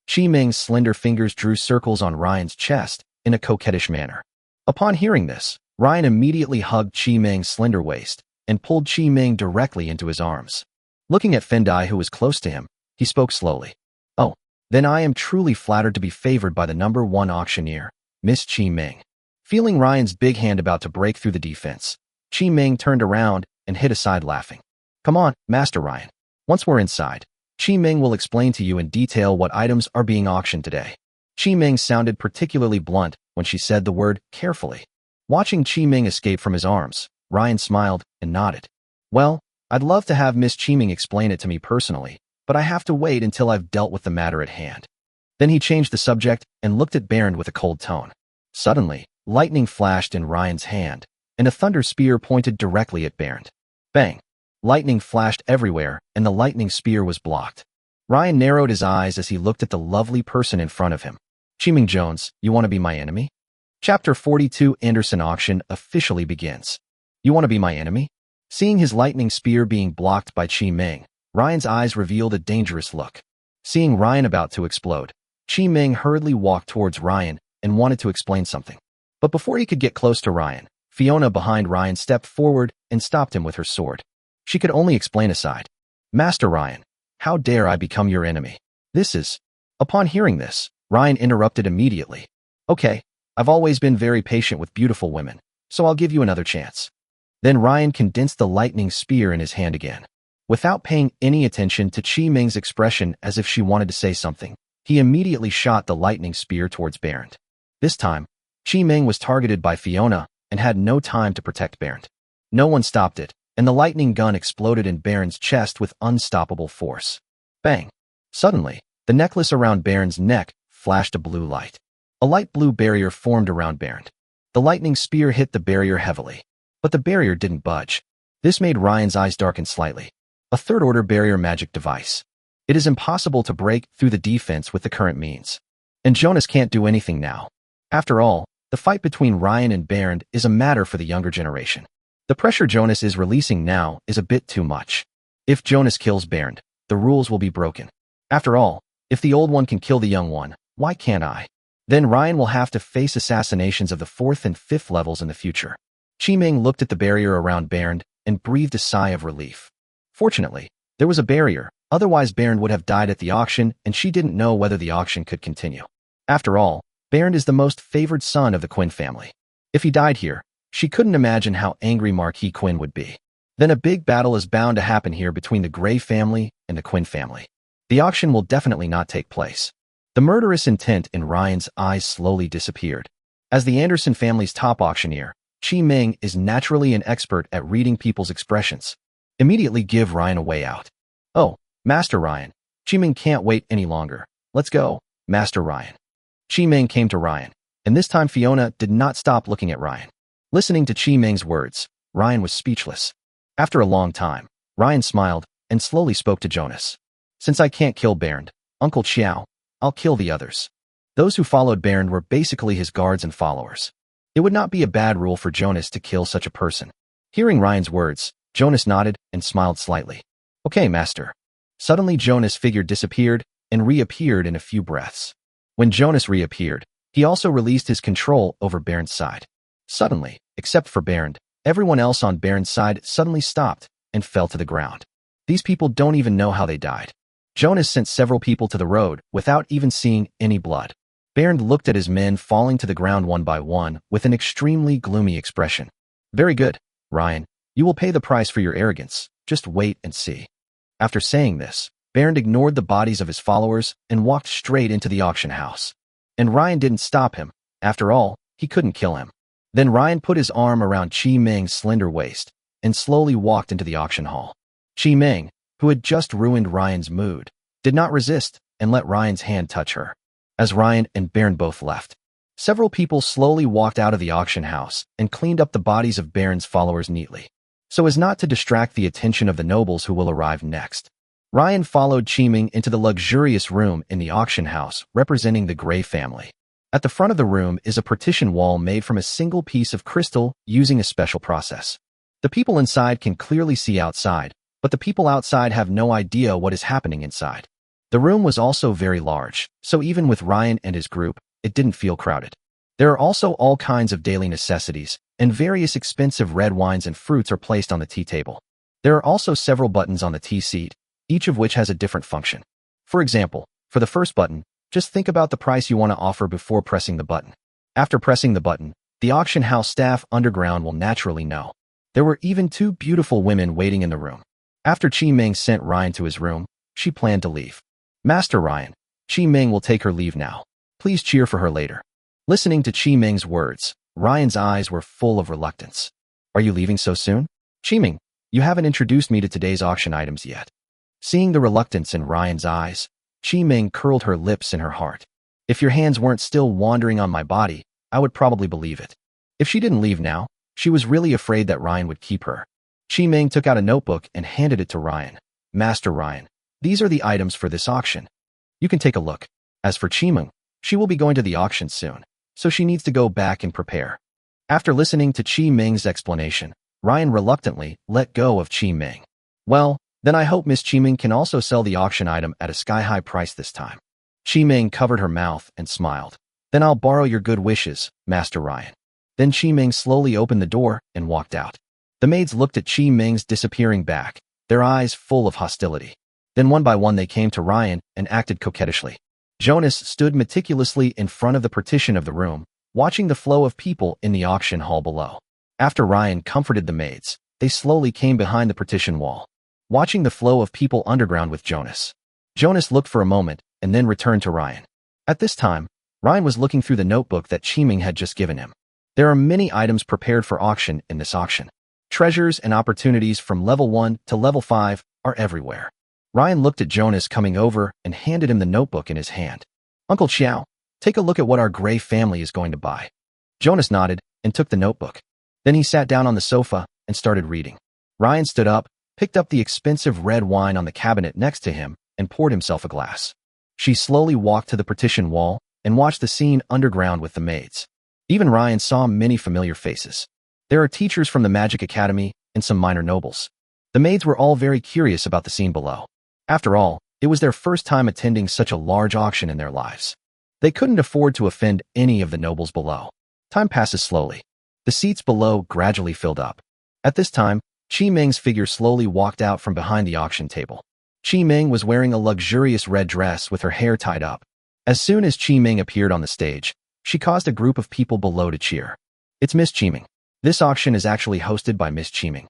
Chiming's slender fingers drew circles on Ryan's chest in a coquettish manner. Upon hearing this, Ryan immediately hugged Chiming's slender waist and pulled Chiming directly into his arms. Looking at Fendai, who was close to him, he spoke slowly. "Oh, then I am truly flattered to be favored by the #1 auctioneer, Miss Chiming." Feeling Ryan's big hand about to break through the defense, Chiming turned around and hid aside laughing. "Come on, Master Ryan. Once we're inside, Chiming will explain to you in detail what items are being auctioned today." Chiming sounded particularly blunt when she said the word carefully. Watching Chiming escape from his arms, Ryan smiled and nodded. "Well, I'd love to have Miss Chiming explain it to me personally, but I have to wait until I've dealt with the matter at hand." Then he changed the subject and looked at Bernd with a cold tone. Suddenly, lightning flashed in Ryan's hand, and a thunder spear pointed directly at Bernd. Bang! Lightning flashed everywhere, and the lightning spear was blocked. Ryan narrowed his eyes as he looked at the lovely person in front of him. "Chiming Jones, you want to be my enemy?" Chapter 42 Anderson Auction officially begins. "You want to be my enemy?" Seeing his lightning spear being blocked by Chiming, Ryan's eyes revealed a dangerous look. Seeing Ryan about to explode, Chiming hurriedly walked towards Ryan and wanted to explain something. But before he could get close to Ryan, Fiona behind Ryan stepped forward and stopped him with her sword. She could only explain aside. "Master Ryan, how dare I become your enemy? This is..." Upon hearing this, Ryan interrupted immediately. "Okay, I've always been very patient with beautiful women, so I'll give you another chance." Then Ryan condensed the lightning spear in his hand again. Without paying any attention to Chiming's expression as if she wanted to say something, he immediately shot the lightning spear towards Bernd. This time, Chiming was targeted by Fiona and had no time to protect Bernd. No one stopped it, and the lightning gun exploded in Bernd's chest with unstoppable force. Bang! Suddenly, the necklace around Bernd's neck flashed a blue light. A light blue barrier formed around Bernd. The lightning spear hit the barrier heavily, but the barrier didn't budge. This made Ryan's eyes darken slightly. A third-order barrier magic device. It is impossible to break through the defense with the current means. And Jonas can't do anything now. After all, the fight between Ryan and Bernd is a matter for the younger generation. The pressure Jonas is releasing now is a bit too much. If Jonas kills Bernd, the rules will be broken. After all, if the old one can kill the young one, why can't I? Then Ryan will have to face assassinations of the 4th and 5th levels in the future. Chiming looked at the barrier around Bernd and breathed a sigh of relief. Fortunately, there was a barrier, otherwise Bernd would have died at the auction and she didn't know whether the auction could continue. After all, Bernd is the most favored son of the Quinn family. If he died here, she couldn't imagine how angry Marquis Quinn would be. Then a big battle is bound to happen here between the Gray family and the Quinn family. The auction will definitely not take place. The murderous intent in Ryan's eyes slowly disappeared. As the Anderson family's top auctioneer, Chiming is naturally an expert at reading people's expressions. Immediately give Ryan a way out. "Oh, Master Ryan, Chiming can't wait any longer. Let's go, Master Ryan." Chiming came to Ryan, and this time Fiona did not stop looking at Ryan. Listening to Chiming's words, Ryan was speechless. After a long time, Ryan smiled and slowly spoke to Jonas. "Since I can't kill Bernd, Uncle Qiao, I'll kill the others. Those who followed Bernd were basically his guards and followers. It would not be a bad rule for Jonas to kill such a person. Hearing Ryan's words, Jonas nodded and smiled slightly. Okay, master. Suddenly Jonas' figure disappeared and reappeared in a few breaths. When Jonas reappeared, he also released his control over Bernd's side. Suddenly, except for Bernd, everyone else on Bernd's side suddenly stopped and fell to the ground. These people don't even know how they died. Jonas sent several people to the road without even seeing any blood. Bernd looked at his men falling to the ground one by one with an extremely gloomy expression. Very good, Ryan. You will pay the price for your arrogance. Just wait and see. After saying this, Bernd ignored the bodies of his followers and walked straight into the auction house. And Ryan didn't stop him. After all, he couldn't kill him. Then Ryan put his arm around Qi Ming's slender waist and slowly walked into the auction hall. Qi Ming, who had just ruined Ryan's mood, did not resist and let Ryan's hand touch her. As Ryan and Bernd both left, several people slowly walked out of the auction house and cleaned up the bodies of Bernd's followers neatly, so as not to distract the attention of the nobles who will arrive next. Ryan followed Qi Ming into the luxurious room in the auction house representing the Gray family. At the front of the room is a partition wall made from a single piece of crystal using a special process. The people inside can clearly see outside, but the people outside have no idea what is happening inside. The room was also very large, so even with Ryan and his group, it didn't feel crowded. There are also all kinds of daily necessities, and various expensive red wines and fruits are placed on the tea table. There are also several buttons on the tea seat, each of which has a different function. For example, for the first button, just think about the price you want to offer before pressing the button. After pressing the button, the auction house staff underground will naturally know. There were even two beautiful women waiting in the room. After Qi Ming sent Ryan to his room, she planned to leave. Master Ryan, Qi Ming will take her leave now. Please cheer for her later. Listening to Qi Ming's words, Ryan's eyes were full of reluctance. Are you leaving so soon? Qi Ming, you haven't introduced me to today's auction items yet. Seeing the reluctance in Ryan's eyes, Qi Ming curled her lips in her heart. If your hands weren't still wandering on my body, I would probably believe it. If she didn't leave now, she was really afraid that Ryan would keep her. Qi Ming took out a notebook and handed it to Ryan. Master Ryan, these are the items for this auction. You can take a look. As for Qi Ming, she will be going to the auction soon, so she needs to go back and prepare. After listening to Qi Ming's explanation, Ryan reluctantly let go of Qi Ming. Well, then I hope Miss Qi Ming can also sell the auction item at a sky-high price this time. Qi Ming covered her mouth and smiled. Then I'll borrow your good wishes, Master Ryan. Then Qi Ming slowly opened the door and walked out. The maids looked at Qi Ming's disappearing back, their eyes full of hostility. Then one by one they came to Ryan and acted coquettishly. Jonas stood meticulously in front of the partition of the room, watching the flow of people in the auction hall below. After Ryan comforted the maids, they slowly came behind the partition wall, watching the flow of people underground with Jonas. Jonas looked for a moment and then returned to Ryan. At this time, Ryan was looking through the notebook that Qi Ming had just given him. There are many items prepared for auction in this auction. Treasures and opportunities from level 1 to level 5 are everywhere. Ryan looked at Jonas coming over and handed him the notebook in his hand. Uncle Qiao, take a look at what our Gray family is going to buy. Jonas nodded and took the notebook. Then he sat down on the sofa and started reading. Ryan stood up, picked up the expensive red wine on the cabinet next to him, and poured himself a glass. She slowly walked to the partition wall and watched the scene underground with the maids. Even Ryan saw many familiar faces. There are teachers from the Magic Academy and some minor nobles. The maids were all very curious about the scene below. After all, it was their first time attending such a large auction in their lives. They couldn't afford to offend any of the nobles below. Time passes slowly. The seats below gradually filled up. At this time, Qi Ming's figure slowly walked out from behind the auction table. Qi Ming was wearing a luxurious red dress with her hair tied up. As soon as Qi Ming appeared on the stage, she caused a group of people below to cheer. It's Miss Qi Ming. This auction is actually hosted by Miss Qi Ming.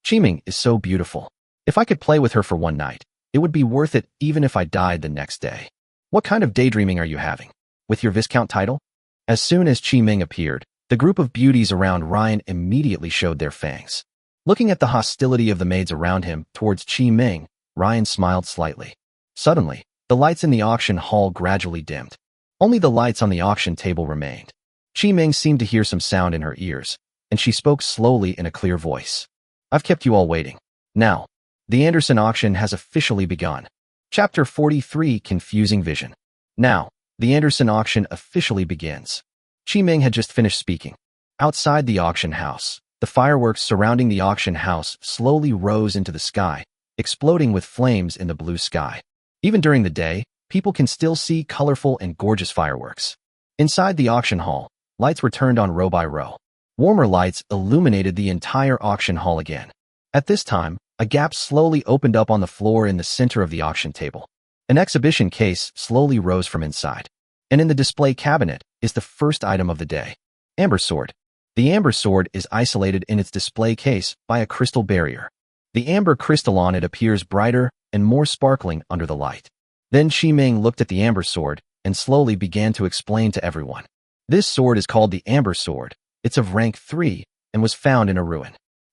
Qi Ming is so beautiful. If I could play with her for one night, it would be worth it even if I died the next day. What kind of daydreaming are you having? With your Viscount title? As soon as Qi Ming appeared, the group of beauties around Ryan immediately showed their fangs. Looking at the hostility of the maids around him towards Qi Ming, Ryan smiled slightly. Suddenly, the lights in the auction hall gradually dimmed. Only the lights on the auction table remained. Qi Ming seemed to hear some sound in her ears, and she spoke slowly in a clear voice. I've kept you all waiting. Now, the Anderson auction has officially begun. Chapter 43, Confusing Vision. Now, the Anderson auction officially begins. Qi Ming had just finished speaking. Outside the auction house, the fireworks surrounding the auction house slowly rose into the sky, exploding with flames in the blue sky. Even during the day, people can still see colorful and gorgeous fireworks. Inside the auction hall, lights were turned on row by row. Warmer lights illuminated the entire auction hall again. At this time, a gap slowly opened up on the floor in the center of the auction table. An exhibition case slowly rose from inside. And in the display cabinet is the first item of the day. Amber Sword. The amber sword is isolated in its display case by a crystal barrier. The amber crystal on it appears brighter and more sparkling under the light. Then Qi Ming looked at the amber sword and slowly began to explain to everyone. This sword is called the Amber Sword. It's of rank 3 and was found in a ruin.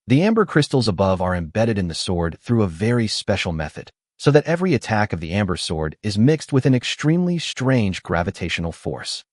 The amber crystals above are embedded in the sword through a very special method, so that every attack of the amber sword is mixed with an extremely strange gravitational force.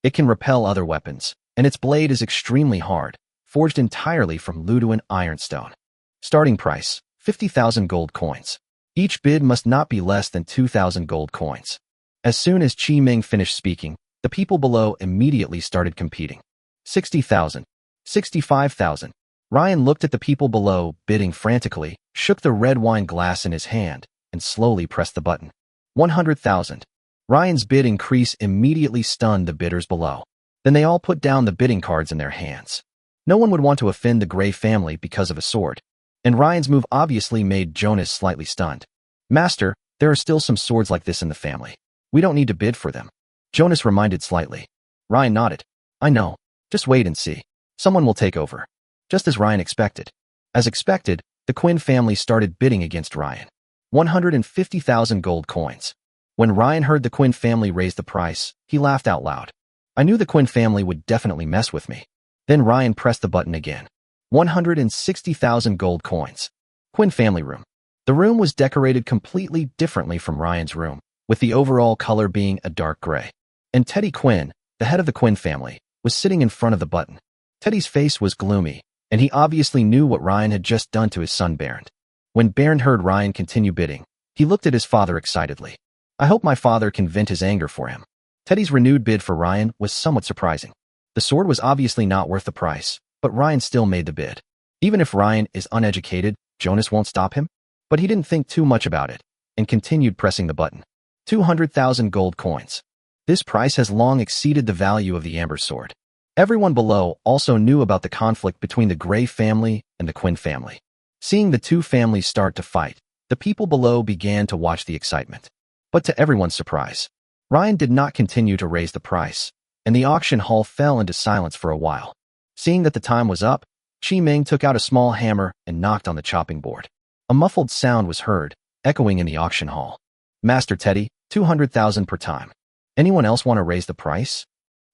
It can repel other weapons, and its blade is extremely hard, forged entirely from Luduan ironstone. Starting price, 50,000 gold coins. Each bid must not be less than 2,000 gold coins. As soon as Qi Ming finished speaking, the people below immediately started competing. 60,000. 65,000. Ryan looked at the people below, bidding frantically, shook the red wine glass in his hand, and slowly pressed the button. 100,000. Ryan's bid increase immediately stunned the bidders below. Then they all put down the bidding cards in their hands. No one would want to offend the Gray family because of a sword. And Ryan's move obviously made Jonas slightly stunned. Master, there are still some swords like this in the family. We don't need to bid for them. Jonas reminded slightly. Ryan nodded. I know. Just wait and see. Someone will take over. Just as Ryan expected. As expected, the Quinn family started bidding against Ryan. 150,000 gold coins. When Ryan heard the Quinn family raise the price, he laughed out loud. I knew the Quinn family would definitely mess with me. Then Ryan pressed the button again. 160,000 gold coins. Quinn family room. The room was decorated completely differently from Ryan's room, with the overall color being a dark gray. And Teddy Quinn, the head of the Quinn family, was sitting in front of the button. Teddy's face was gloomy, and he obviously knew what Ryan had just done to his son Bernd. When Bernd heard Ryan continue bidding, he looked at his father excitedly. I hope my father can vent his anger for him. Teddy's renewed bid for Ryan was somewhat surprising. The sword was obviously not worth the price, but Ryan still made the bid. Even if Ryan is uneducated, Jonas won't stop him? But he didn't think too much about it, and continued pressing the button. 200,000 gold coins. This price has long exceeded the value of the Amber Sword. Everyone below also knew about the conflict between the Gray family and the Quinn family. Seeing the two families start to fight, the people below began to watch the excitement. But to everyone's surprise, Ryan did not continue to raise the price, and the auction hall fell into silence for a while. Seeing that the time was up, Qi Ming took out a small hammer and knocked on the chopping board. A muffled sound was heard, echoing in the auction hall. Master Teddy, 200,000 per time. Anyone else want to raise the price?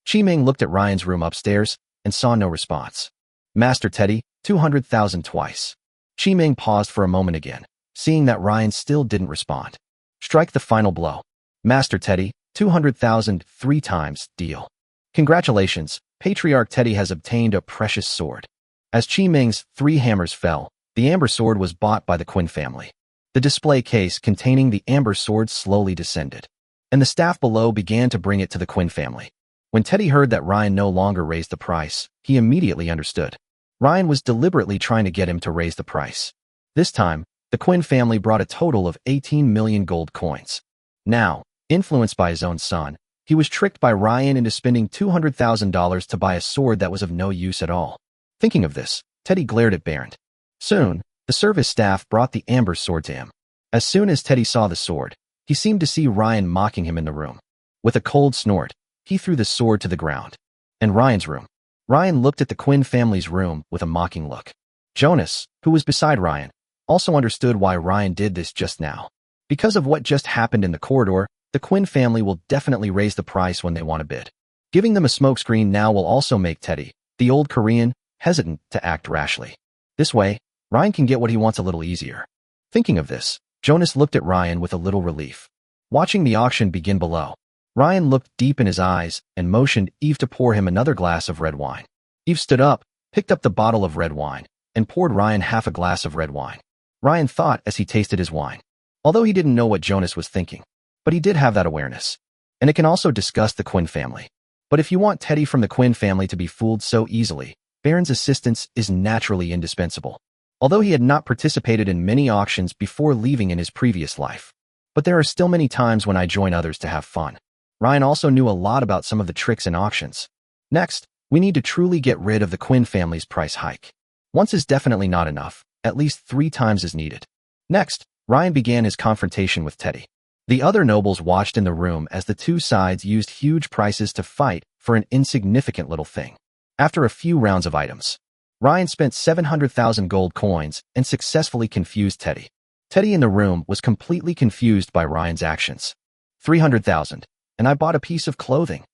Qi Ming looked at Ryan's room upstairs and saw no response. Master Teddy, 200,000 twice. Qi Ming paused for a moment again, seeing that Ryan still didn't respond. Strike the final blow. Master Teddy, 200,000 3 times, deal. Congratulations, Patriarch Teddy has obtained a precious sword. As Qi Ming's 3 hammers fell, the Amber Sword was bought by the Quinn family. The display case containing the Amber Sword slowly descended, and the staff below began to bring it to the Quinn family. When Teddy heard that Ryan no longer raised the price, he immediately understood. Ryan was deliberately trying to get him to raise the price. This time, the Quinn family brought a total of 18 million gold coins. Now, influenced by his own son, he was tricked by Ryan into spending $200,000 to buy a sword that was of no use at all. Thinking of this, Teddy glared at Bernd. Soon, the service staff brought the Amber Sword to him. As soon as Teddy saw the sword, he seemed to see Ryan mocking him in the room. With a cold snort, he threw the sword to the ground. And Ryan's room. Ryan looked at the Quinn family's room with a mocking look. Jonas, who was beside Ryan, also understood why Ryan did this just now. Because of what just happened in the corridor, the Quinn family will definitely raise the price when they want to bid. Giving them a smokescreen now will also make Teddy, the old Korean, hesitant to act rashly. This way, Ryan can get what he wants a little easier. Thinking of this, Jonas looked at Ryan with a little relief. Watching the auction begin below, Ryan looked deep in his eyes and motioned Eve to pour him another glass of red wine. Eve stood up, picked up the bottle of red wine, and poured Ryan half a glass of red wine. Ryan thought as he tasted his wine. although he didn't know what Jonas was thinking. But he did have that awareness. And it can also discuss the Quinn family. But if you want Teddy from the Quinn family to be fooled so easily, Baron's assistance is naturally indispensable. Although he had not participated in many auctions before leaving in his previous life. But there are still many times when I join others to have fun. Ryan also knew a lot about some of the tricks in auctions. Next, we need to truly get rid of the Quinn family's price hike. Once is definitely not enough, at least 3 times is needed. Next, Ryan began his confrontation with Teddy. The other nobles watched in the room as the two sides used huge prices to fight for an insignificant little thing. After a few rounds of items, Ryan spent 700,000 gold coins and successfully confused Teddy. Teddy in the room was completely confused by Ryan's actions. 300,000, and I bought a piece of clothing.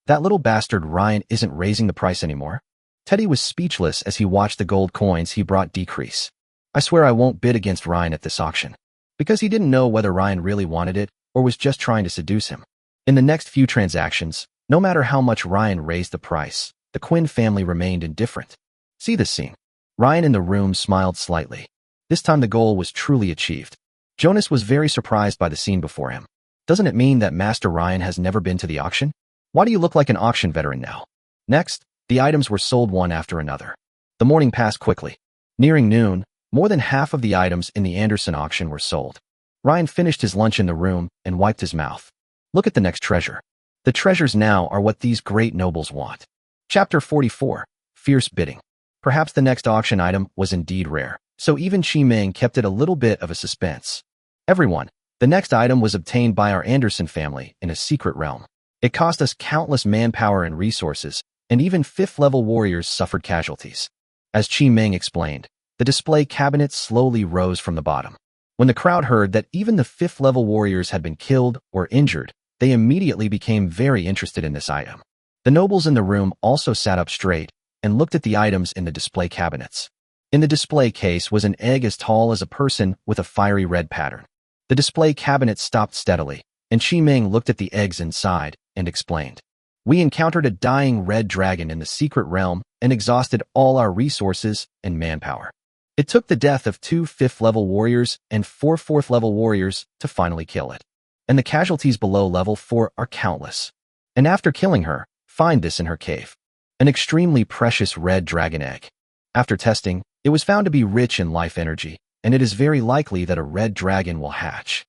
That little bastard Ryan isn't raising the price anymore. Teddy was speechless as he watched the gold coins he brought decrease. I swear I won't bid against Ryan at this auction. Because he didn't know whether Ryan really wanted it or was just trying to seduce him. In the next few transactions, no matter how much Ryan raised the price, the Quinn family remained indifferent. See this scene. Ryan in the room smiled slightly. This time the goal was truly achieved. Jonas was very surprised by the scene before him. Doesn't it mean that Master Ryan has never been to the auction? Why do you look like an auction veteran now? Next, the items were sold one after another. The morning passed quickly. Nearing noon, more than half of the items in the Anderson auction were sold. Ryan finished his lunch in the room and wiped his mouth. Look at the next treasure. The treasures now are what these great nobles want. Chapter 44. Fierce Bidding. Perhaps the next auction item was indeed rare, so even Chi Ming kept it a little bit of a suspense. Everyone, the next item was obtained by our Anderson family in a secret realm. It cost us countless manpower and resources, and even 5th-level warriors suffered casualties. As Chi Ming explained, the display cabinet slowly rose from the bottom. When the crowd heard that even the 5th-level warriors had been killed or injured, they immediately became very interested in this item. The nobles in the room also sat up straight and looked at the items in the display cabinets. In the display case was an egg as tall as a person with a fiery red pattern. The display cabinet stopped steadily, and Chi Ming looked at the eggs inside and explained. We encountered a dying red dragon in the secret realm and exhausted all our resources and manpower. It took the death of 2 5th-level warriors and 4 4th-level warriors to finally kill it. And the casualties below level 4 are countless. And after killing her, find this in her cave. An extremely precious red dragon egg. After testing, it was found to be rich in life energy, and it is very likely that a red dragon will hatch.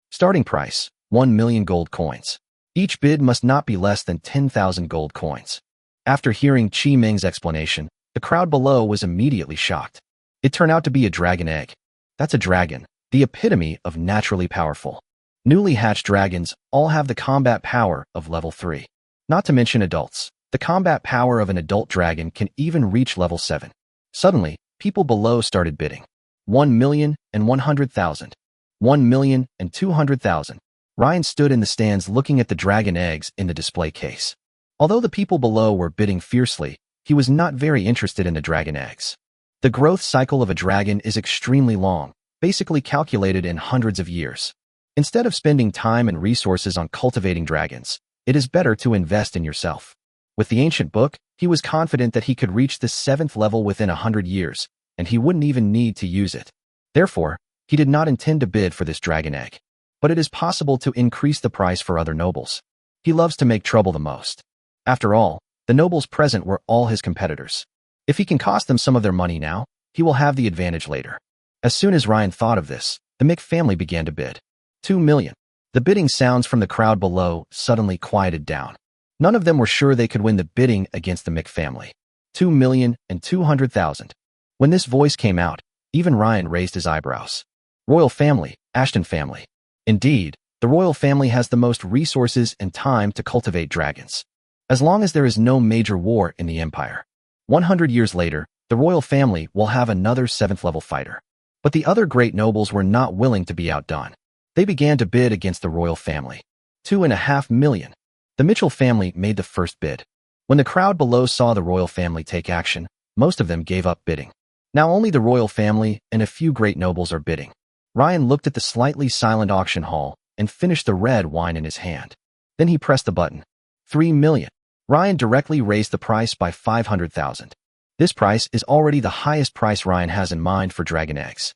Starting price, 1 million gold coins. Each bid must not be less than 10,000 gold coins. After hearing Chi Ming's explanation, the crowd below was immediately shocked. It turned out to be a dragon egg. That's a dragon, the epitome of naturally powerful. Newly hatched dragons all have the combat power of level 3. Not to mention adults. The combat power of an adult dragon can even reach level 7. Suddenly, people below started bidding. 1,100,000. 1,200,000. Ryan stood in the stands looking at the dragon eggs in the display case. Although the people below were bidding fiercely, he was not very interested in the dragon eggs. The growth cycle of a dragon is extremely long, basically calculated in hundreds of years. Instead of spending time and resources on cultivating dragons, it is better to invest in yourself. With the ancient book, he was confident that he could reach the 7th level within 100 years, and he wouldn't even need to use it. Therefore, he did not intend to bid for this dragon egg. But it is possible to increase the price for other nobles. He loves to make trouble the most. After all, the nobles present were all his competitors. If he can cost them some of their money now, he will have the advantage later. As soon as Ryan thought of this, the Mick family began to bid. 2 million. The bidding sounds from the crowd below suddenly quieted down. None of them were sure they could win the bidding against the Mick family. 2,200,000. When this voice came out, even Ryan raised his eyebrows. Royal family, Ashton family. Indeed, the royal family has the most resources and time to cultivate dragons. As long as there is no major war in the empire. 100 years later, the royal family will have another 7th-level fighter. But the other great nobles were not willing to be outdone. They began to bid against the royal family. 2.5 million. The Mitchell family made the first bid. When the crowd below saw the royal family take action, most of them gave up bidding. Now only the royal family and a few great nobles are bidding. Ryan looked at the slightly silent auction hall and finished the red wine in his hand. Then he pressed the button. 3 million. Ryan directly raised the price by 500,000. This price is already the highest price Ryan has in mind for dragon eggs.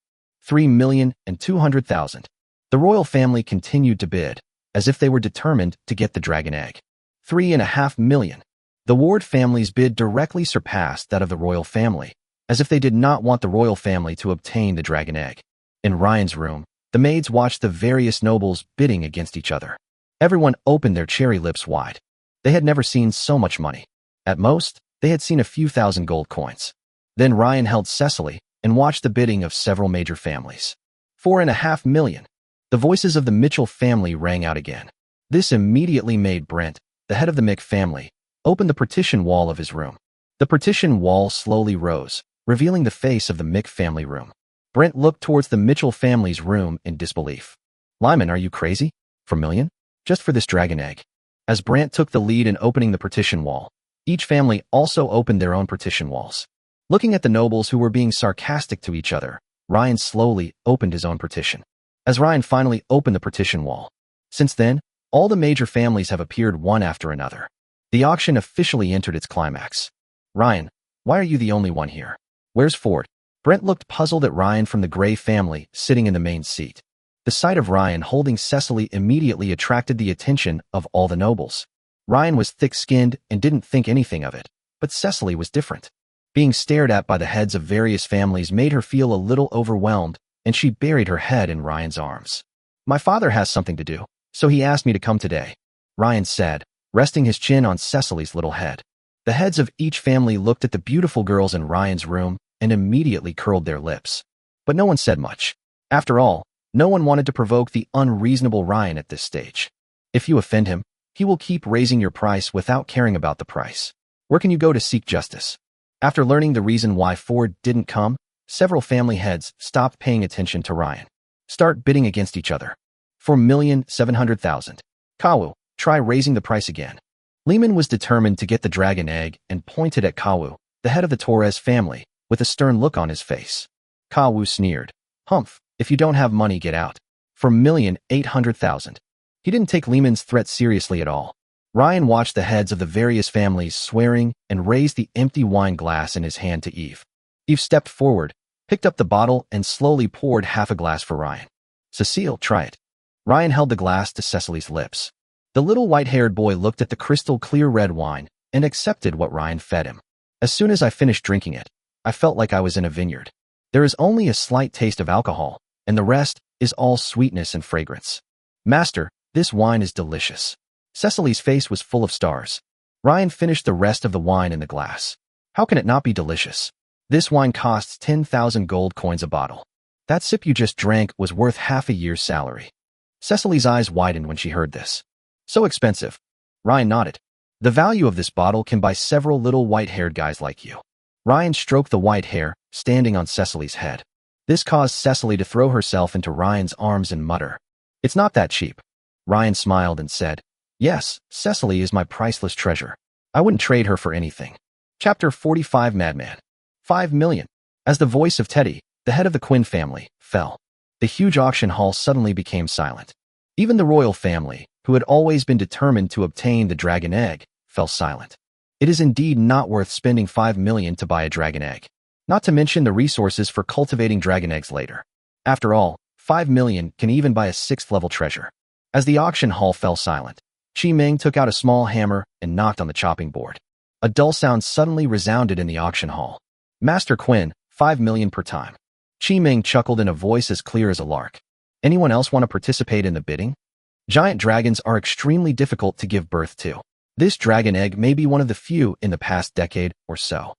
3,200,000. The royal family continued to bid, as if they were determined to get the dragon egg. 3.5 million. The Ward family's bid directly surpassed that of the royal family, as if they did not want the royal family to obtain the dragon egg. In Ryan's room, the maids watched the various nobles bidding against each other. Everyone opened their cherry lips wide. They had never seen so much money. At most, they had seen a few thousand gold coins. Then Ryan held Cecily and watched the bidding of several major families. 4.5 million. The voices of the Mitchell family rang out again. This immediately made Brent, the head of the Mick family, open the partition wall of his room. The partition wall slowly rose, revealing the face of the Mick family room. Brent looked towards the Mitchell family's room in disbelief. Lyman, are you crazy? For a million? Just for this dragon egg? As Brent took the lead in opening the partition wall, each family also opened their own partition walls. Looking at the nobles who were being sarcastic to each other, Ryan slowly opened his own partition. As Ryan finally opened the partition wall, since then, all the major families have appeared one after another. The auction officially entered its climax. Ryan, why are you the only one here? Where's Ford? Brent looked puzzled at Ryan from the Gray family sitting in the main seat. The sight of Ryan holding Cecily immediately attracted the attention of all the nobles. Ryan was thick-skinned and didn't think anything of it, but Cecily was different. Being stared at by the heads of various families made her feel a little overwhelmed, and she buried her head in Ryan's arms. My father has something to do, so he asked me to come today, Ryan said, resting his chin on Cecily's little head. The heads of each family looked at the beautiful girls in Ryan's room and immediately curled their lips. But no one said much. After all, no one wanted to provoke the unreasonable Ryan at this stage. If you offend him, he will keep raising your price without caring about the price. Where can you go to seek justice? After learning the reason why Ford didn't come, several family heads stopped paying attention to Ryan. Start bidding against each other. 4,700,000. Kawu, try raising the price again. Lehman was determined to get the dragon egg and pointed at Kawu, the head of the Torres family, with a stern look on his face. Kawu sneered. Humph, if you don't have money, get out. 4,800,000. He didn't take Lehman's threat seriously at all. Ryan watched the heads of the various families swearing and raised the empty wine glass in his hand to Eve. Eve stepped forward, picked up the bottle, and slowly poured half a glass for Ryan. Cecile, try it. Ryan held the glass to Cecily's lips. The little white-haired boy looked at the crystal-clear red wine and accepted what Ryan fed him. As soon as I finished drinking it, I felt like I was in a vineyard. There is only a slight taste of alcohol, and the rest is all sweetness and fragrance. Master, this wine is delicious. Cecily's face was full of stars. Ryan finished the rest of the wine in the glass. How can it not be delicious? This wine costs 10,000 gold coins a bottle. That sip you just drank was worth half a year's salary. Cecily's eyes widened when she heard this. So expensive. Ryan nodded. The value of this bottle can buy several little white-haired guys like you. Ryan stroked the white hair, standing on Cecily's head. This caused Cecily to throw herself into Ryan's arms and mutter, "It's not that cheap." Ryan smiled and said, "Yes, Cecily is my priceless treasure. I wouldn't trade her for anything." Chapter 45 Madman. 5 million. As the voice of Teddy, the head of the Quinn family, fell, the huge auction hall suddenly became silent. Even the royal family, who had always been determined to obtain the dragon egg, fell silent. It is indeed not worth spending 5 million to buy a dragon egg. Not to mention the resources for cultivating dragon eggs later. After all, 5 million can even buy a 6th-level treasure. As the auction hall fell silent, Chi Ming took out a small hammer and knocked on the chopping board. A dull sound suddenly resounded in the auction hall. Master Quinn, 5 million per time. Chi Ming chuckled in a voice as clear as a lark. Anyone else want to participate in the bidding? Giant dragons are extremely difficult to give birth to. This dragon egg may be one of the few in the past decade or so.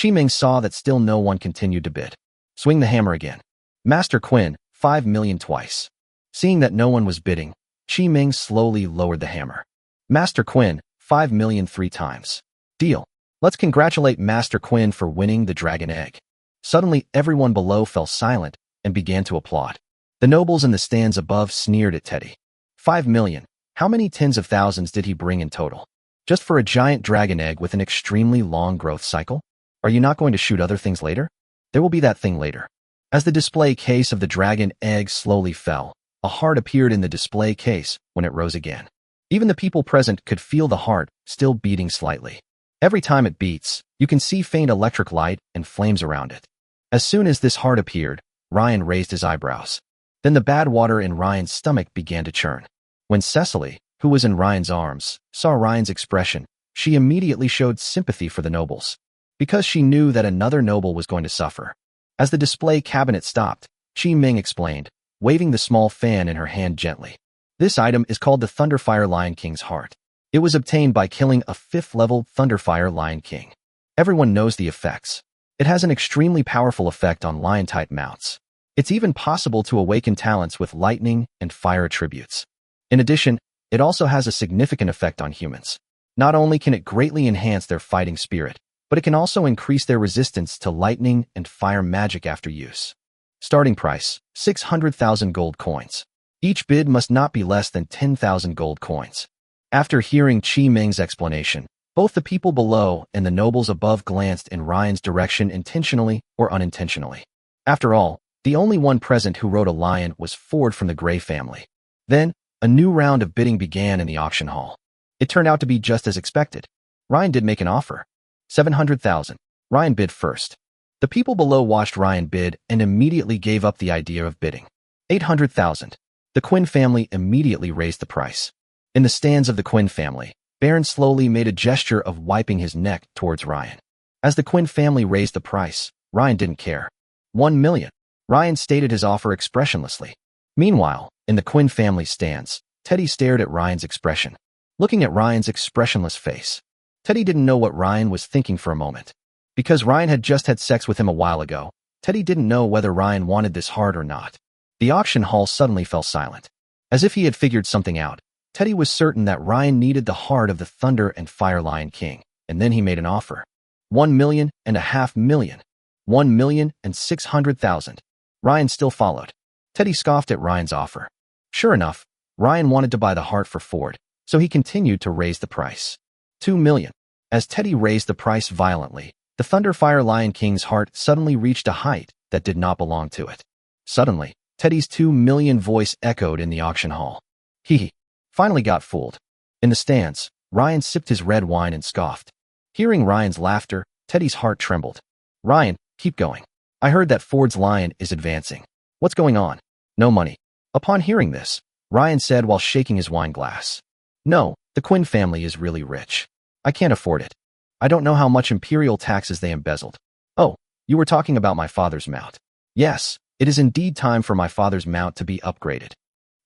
Chi Ming saw that still no one continued to bid. Swing the hammer again. Master Quinn, 5 million twice. Seeing that no one was bidding, Chi Ming slowly lowered the hammer. Master Quinn, 5 million 3 times. Deal. Let's congratulate Master Quinn for winning the dragon egg. Suddenly, everyone below fell silent and began to applaud. The nobles in the stands above sneered at Teddy. 5 million. How many tens of thousands did he bring in total? Just for a giant dragon egg with an extremely long growth cycle? Are you not going to shoot other things later? There will be that thing later. As the display case of the dragon egg slowly fell, a heart appeared in the display case when it rose again. Even the people present could feel the heart still beating slightly. Every time it beats, you can see faint electric light and flames around it. As soon as this heart appeared, Ryan raised his eyebrows. Then the bad water in Ryan's stomach began to churn. When Cecily, who was in Ryan's arms, saw Ryan's expression, she immediately showed sympathy for the nobles, because she knew that another noble was going to suffer. As the display cabinet stopped, Qi Ming explained, waving the small fan in her hand gently. This item is called the Thunderfire Lion King's heart. It was obtained by killing a 5th-level Thunderfire Lion King. Everyone knows the effects. It has an extremely powerful effect on lion-type mounts. It's even possible to awaken talents with lightning and fire attributes. In addition, it also has a significant effect on humans. Not only can it greatly enhance their fighting spirit, but it can also increase their resistance to lightning and fire magic after use. Starting price, 600,000 gold coins. Each bid must not be less than 10,000 gold coins. After hearing Qi Ming's explanation, both the people below and the nobles above glanced in Ryan's direction intentionally or unintentionally. After all, the only one present who rode a lion was Ford from the Gray family. Then, a new round of bidding began in the auction hall. It turned out to be just as expected. Ryan did make an offer. 700,000. Ryan bid first. The people below watched Ryan bid and immediately gave up the idea of bidding. 800,000. The Quinn family immediately raised the price. In the stands of the Quinn family, Baron slowly made a gesture of wiping his neck towards Ryan. As the Quinn family raised the price, Ryan didn't care. 1 million. Ryan stated his offer expressionlessly. Meanwhile, in the Quinn family stands, Teddy stared at Ryan's expression. Looking at Ryan's expressionless face, Teddy didn't know what Ryan was thinking for a moment. Because Ryan had just had sex with him a while ago, Teddy didn't know whether Ryan wanted this hard or not. The auction hall suddenly fell silent. As if he had figured something out, Teddy was certain that Ryan needed the heart of the Thunder and Fire Lion King, and then he made an offer. 1.5 million. 1,600,000. Ryan still followed. Teddy scoffed at Ryan's offer. Sure enough, Ryan wanted to buy the heart for Ford, so he continued to raise the price. 2 million. As Teddy raised the price violently, the Thunderfire Lion King's heart suddenly reached a height that did not belong to it. Suddenly, Teddy's 2 million voice echoed in the auction hall. He finally got fooled. In the stands, Ryan sipped his red wine and scoffed. Hearing Ryan's laughter, Teddy's heart trembled. Ryan, keep going. I heard that Ford's lion is advancing. What's going on? No money. Upon hearing this, Ryan said while shaking his wine glass. No, the Quinn family is really rich. I can't afford it. I don't know how much imperial taxes they embezzled. Oh, you were talking about my father's mount. Yes, it is indeed time for my father's mount to be upgraded.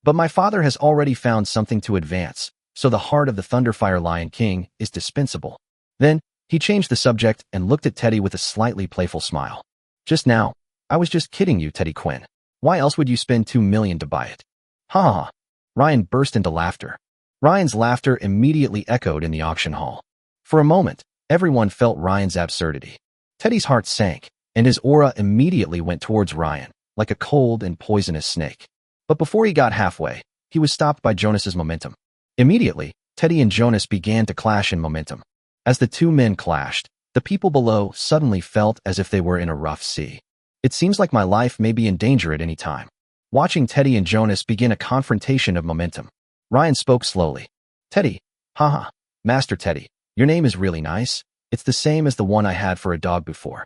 But my father has already found something to advance, so the heart of the Thunderfire Lion King is dispensable. Then, he changed the subject and looked at Teddy with a slightly playful smile. Just now, I was just kidding you, Teddy Quinn. Why else would you spend 2 million to buy it? Ha ha ha. Ryan burst into laughter. Ryan's laughter immediately echoed in the auction hall. For a moment, everyone felt Ryan's absurdity. Teddy's heart sank, and his aura immediately went towards Ryan, like a cold and poisonous snake. But before he got halfway, he was stopped by Jonas's momentum. Immediately, Teddy and Jonas began to clash in momentum. As the two men clashed, the people below suddenly felt as if they were in a rough sea. It seems like my life may be in danger at any time. Watching Teddy and Jonas begin a confrontation of momentum, Ryan spoke slowly. Teddy, haha, Master Teddy, your name is really nice. It's the same as the one I had for a dog before.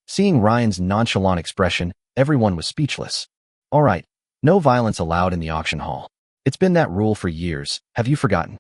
Seeing Ryan's nonchalant expression, everyone was speechless. All right, no violence allowed in the auction hall. It's been that rule for years, have you forgotten?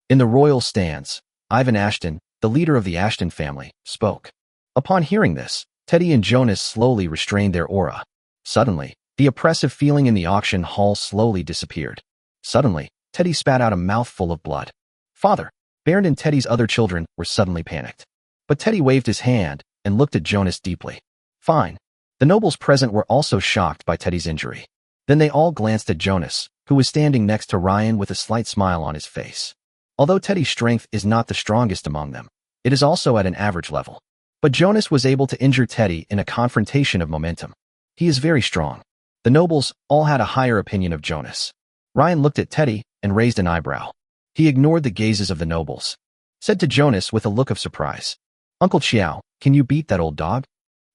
In the royal stands, Ivan Ashton, the leader of the Ashton family, spoke. Upon hearing this, Teddy and Jonas slowly restrained their aura. Suddenly, the oppressive feeling in the auction hall slowly disappeared. Suddenly, Teddy spat out a mouthful of blood. Father, Baron and Teddy's other children were suddenly panicked. But Teddy waved his hand and looked at Jonas deeply. Fine. The nobles present were also shocked by Teddy's injury. Then they all glanced at Jonas, who was standing next to Ryan with a slight smile on his face. Although Teddy's strength is not the strongest among them, it is also at an average level. But Jonas was able to injure Teddy in a confrontation of momentum. He is very strong. The nobles all had a higher opinion of Jonas. Ryan looked at Teddy and raised an eyebrow. He ignored the gazes of the nobles. Said to Jonas with a look of surprise, Uncle Xiao, can you beat that old dog?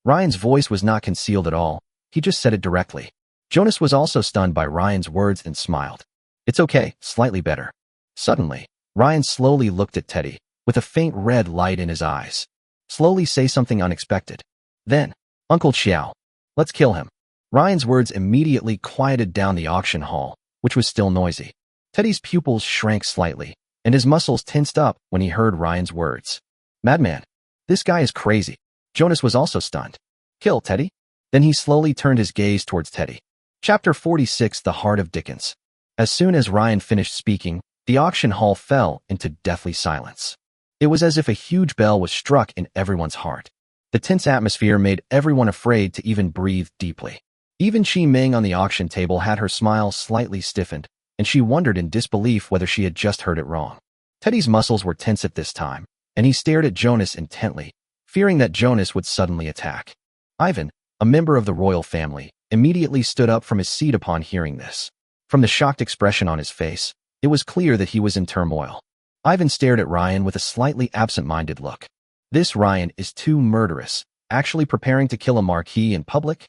Ryan's voice was not concealed at all. He just said it directly. Jonas was also stunned by Ryan's words and smiled. It's okay, slightly better. Suddenly, Ryan slowly looked at Teddy, with a faint red light in his eyes. Slowly say something unexpected. Then, Uncle Xiao, let's kill him. Ryan's words immediately quieted down the auction hall, which was still noisy. Teddy's pupils shrank slightly, and his muscles tensed up when he heard Ryan's words. Madman. This guy is crazy. Jonas was also stunned. Kill Teddy? Then he slowly turned his gaze towards Teddy. Chapter 46, The Heart of Dickens. As soon as Ryan finished speaking, the auction hall fell into deathly silence. It was as if a huge bell was struck in everyone's heart. The tense atmosphere made everyone afraid to even breathe deeply. Even Chi Ming on the auction table had her smile slightly stiffened, and she wondered in disbelief whether she had just heard it wrong. Teddy's muscles were tense at this time, and he stared at Jonas intently, fearing that Jonas would suddenly attack. Ivan, a member of the royal family, immediately stood up from his seat upon hearing this. From the shocked expression on his face, it was clear that he was in turmoil. Ivan stared at Ryan with a slightly absent-minded look. This Ryan is too murderous, actually preparing to kill a marquis in public?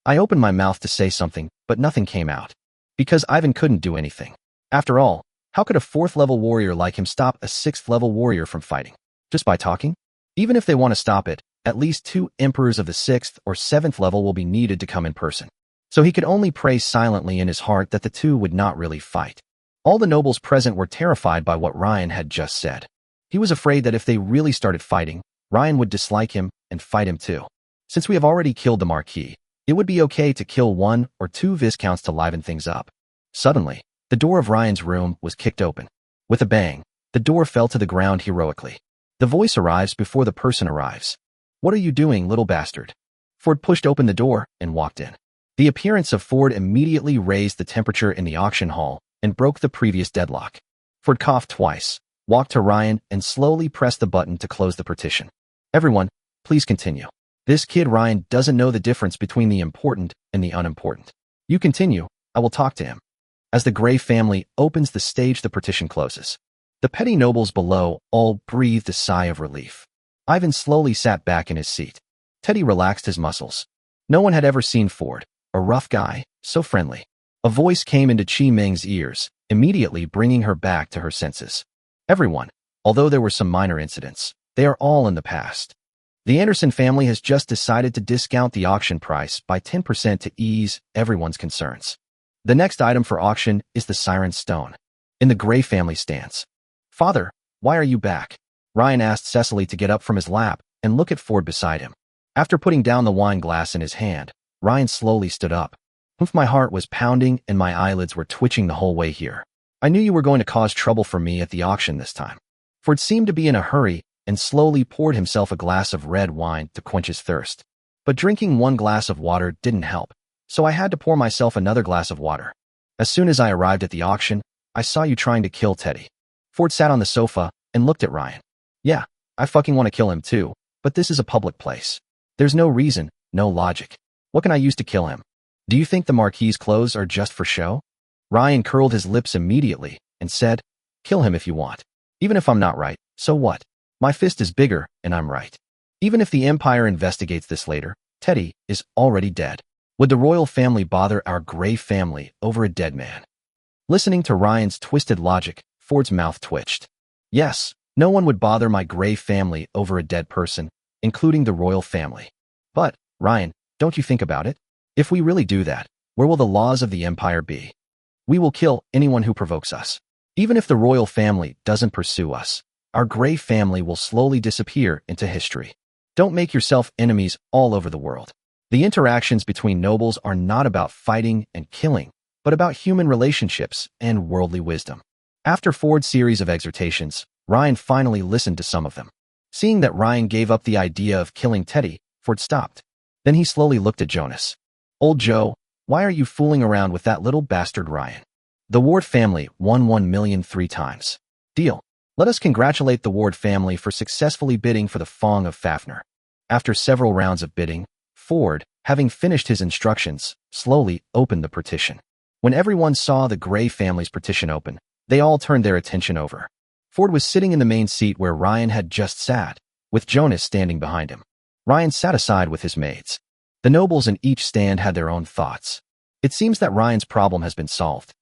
I opened my mouth to say something, but nothing came out. Because Ivan couldn't do anything. After all, how could a 4th-level warrior like him stop a 6th-level warrior from fighting? Just by talking? Even if they want to stop it, at least 2 emperors of the 6th or 7th level will be needed to come in person. So he could only pray silently in his heart that the two would not really fight. All the nobles present were terrified by what Ryan had just said. He was afraid that if they really started fighting, Ryan would dislike him and fight him too. Since we have already killed the Marquis, it would be okay to kill 1 or 2 viscounts to liven things up. Suddenly, the door of Ryan's room was kicked open. With a bang, the door fell to the ground heroically. The voice arrives before the person arrives. What are you doing, little bastard? Ford pushed open the door and walked in. The appearance of Ford immediately raised the temperature in the auction hall and broke the previous deadlock. Ford coughed twice, walked to Ryan, and slowly pressed the button to close the partition. Everyone, please continue. This kid Ryan doesn't know the difference between the important and the unimportant. You continue, I will talk to him. As the Grey family opens the stage, the partition closes. The petty nobles below all breathed a sigh of relief. Ivan slowly sat back in his seat. Teddy relaxed his muscles. No one had ever seen Ford, a rough guy, so friendly. A voice came into Chi Ming's ears, immediately bringing her back to her senses. Everyone, although there were some minor incidents, they are all in the past. The Anderson family has just decided to discount the auction price by 10% to ease everyone's concerns. The next item for auction is the Siren Stone. In the Grey family stands. Father, why are you back? Ryan asked Cecily to get up from his lap and look at Ford beside him. After putting down the wine glass in his hand, Ryan slowly stood up. My heart was pounding and my eyelids were twitching the whole way here. I knew you were going to cause trouble for me at the auction this time. Ford seemed to be in a hurry and slowly poured himself a glass of red wine to quench his thirst. But drinking 1 glass of water didn't help, so I had to pour myself another glass of water. As soon as I arrived at the auction, I saw you trying to kill Teddy. Ford sat on the sofa and looked at Ryan. Yeah, I fucking want to kill him too, but this is a public place. There's no reason, no logic. What can I use to kill him? Do you think the Marquis's clothes are just for show? Ryan curled his lips immediately and said, kill him if you want. Even if I'm not right, so what? My fist is bigger and I'm right. Even if the Empire investigates this later, Teddy is already dead. Would the royal family bother our Grey family over a dead man? Listening to Ryan's twisted logic, Ford's mouth twitched. Yes, no one would bother my Grey family over a dead person, including the royal family. But, Ryan, don't you think about it? If we really do that, where will the laws of the Empire be? We will kill anyone who provokes us. Even if the royal family doesn't pursue us, our Grey family will slowly disappear into history. Don't make yourself enemies all over the world. The interactions between nobles are not about fighting and killing, but about human relationships and worldly wisdom. After Ford's series of exhortations, Ryan finally listened to some of them. Seeing that Ryan gave up the idea of killing Teddy, Ford stopped. Then he slowly looked at Jonas. Old Joe, why are you fooling around with that little bastard Ryan? The Ward family won 1 million 3 times. Deal. Let us congratulate the Ward family for successfully bidding for the Fong of Fafnir. After several rounds of bidding, Ford, having finished his instructions, slowly opened the partition. When everyone saw the Grey family's partition open, they all turned their attention over. Ford was sitting in the main seat where Ryan had just sat, with Jonas standing behind him. Ryan sat aside with his maids. The nobles in each stand had their own thoughts. It seems that Ryan's problem has been solved.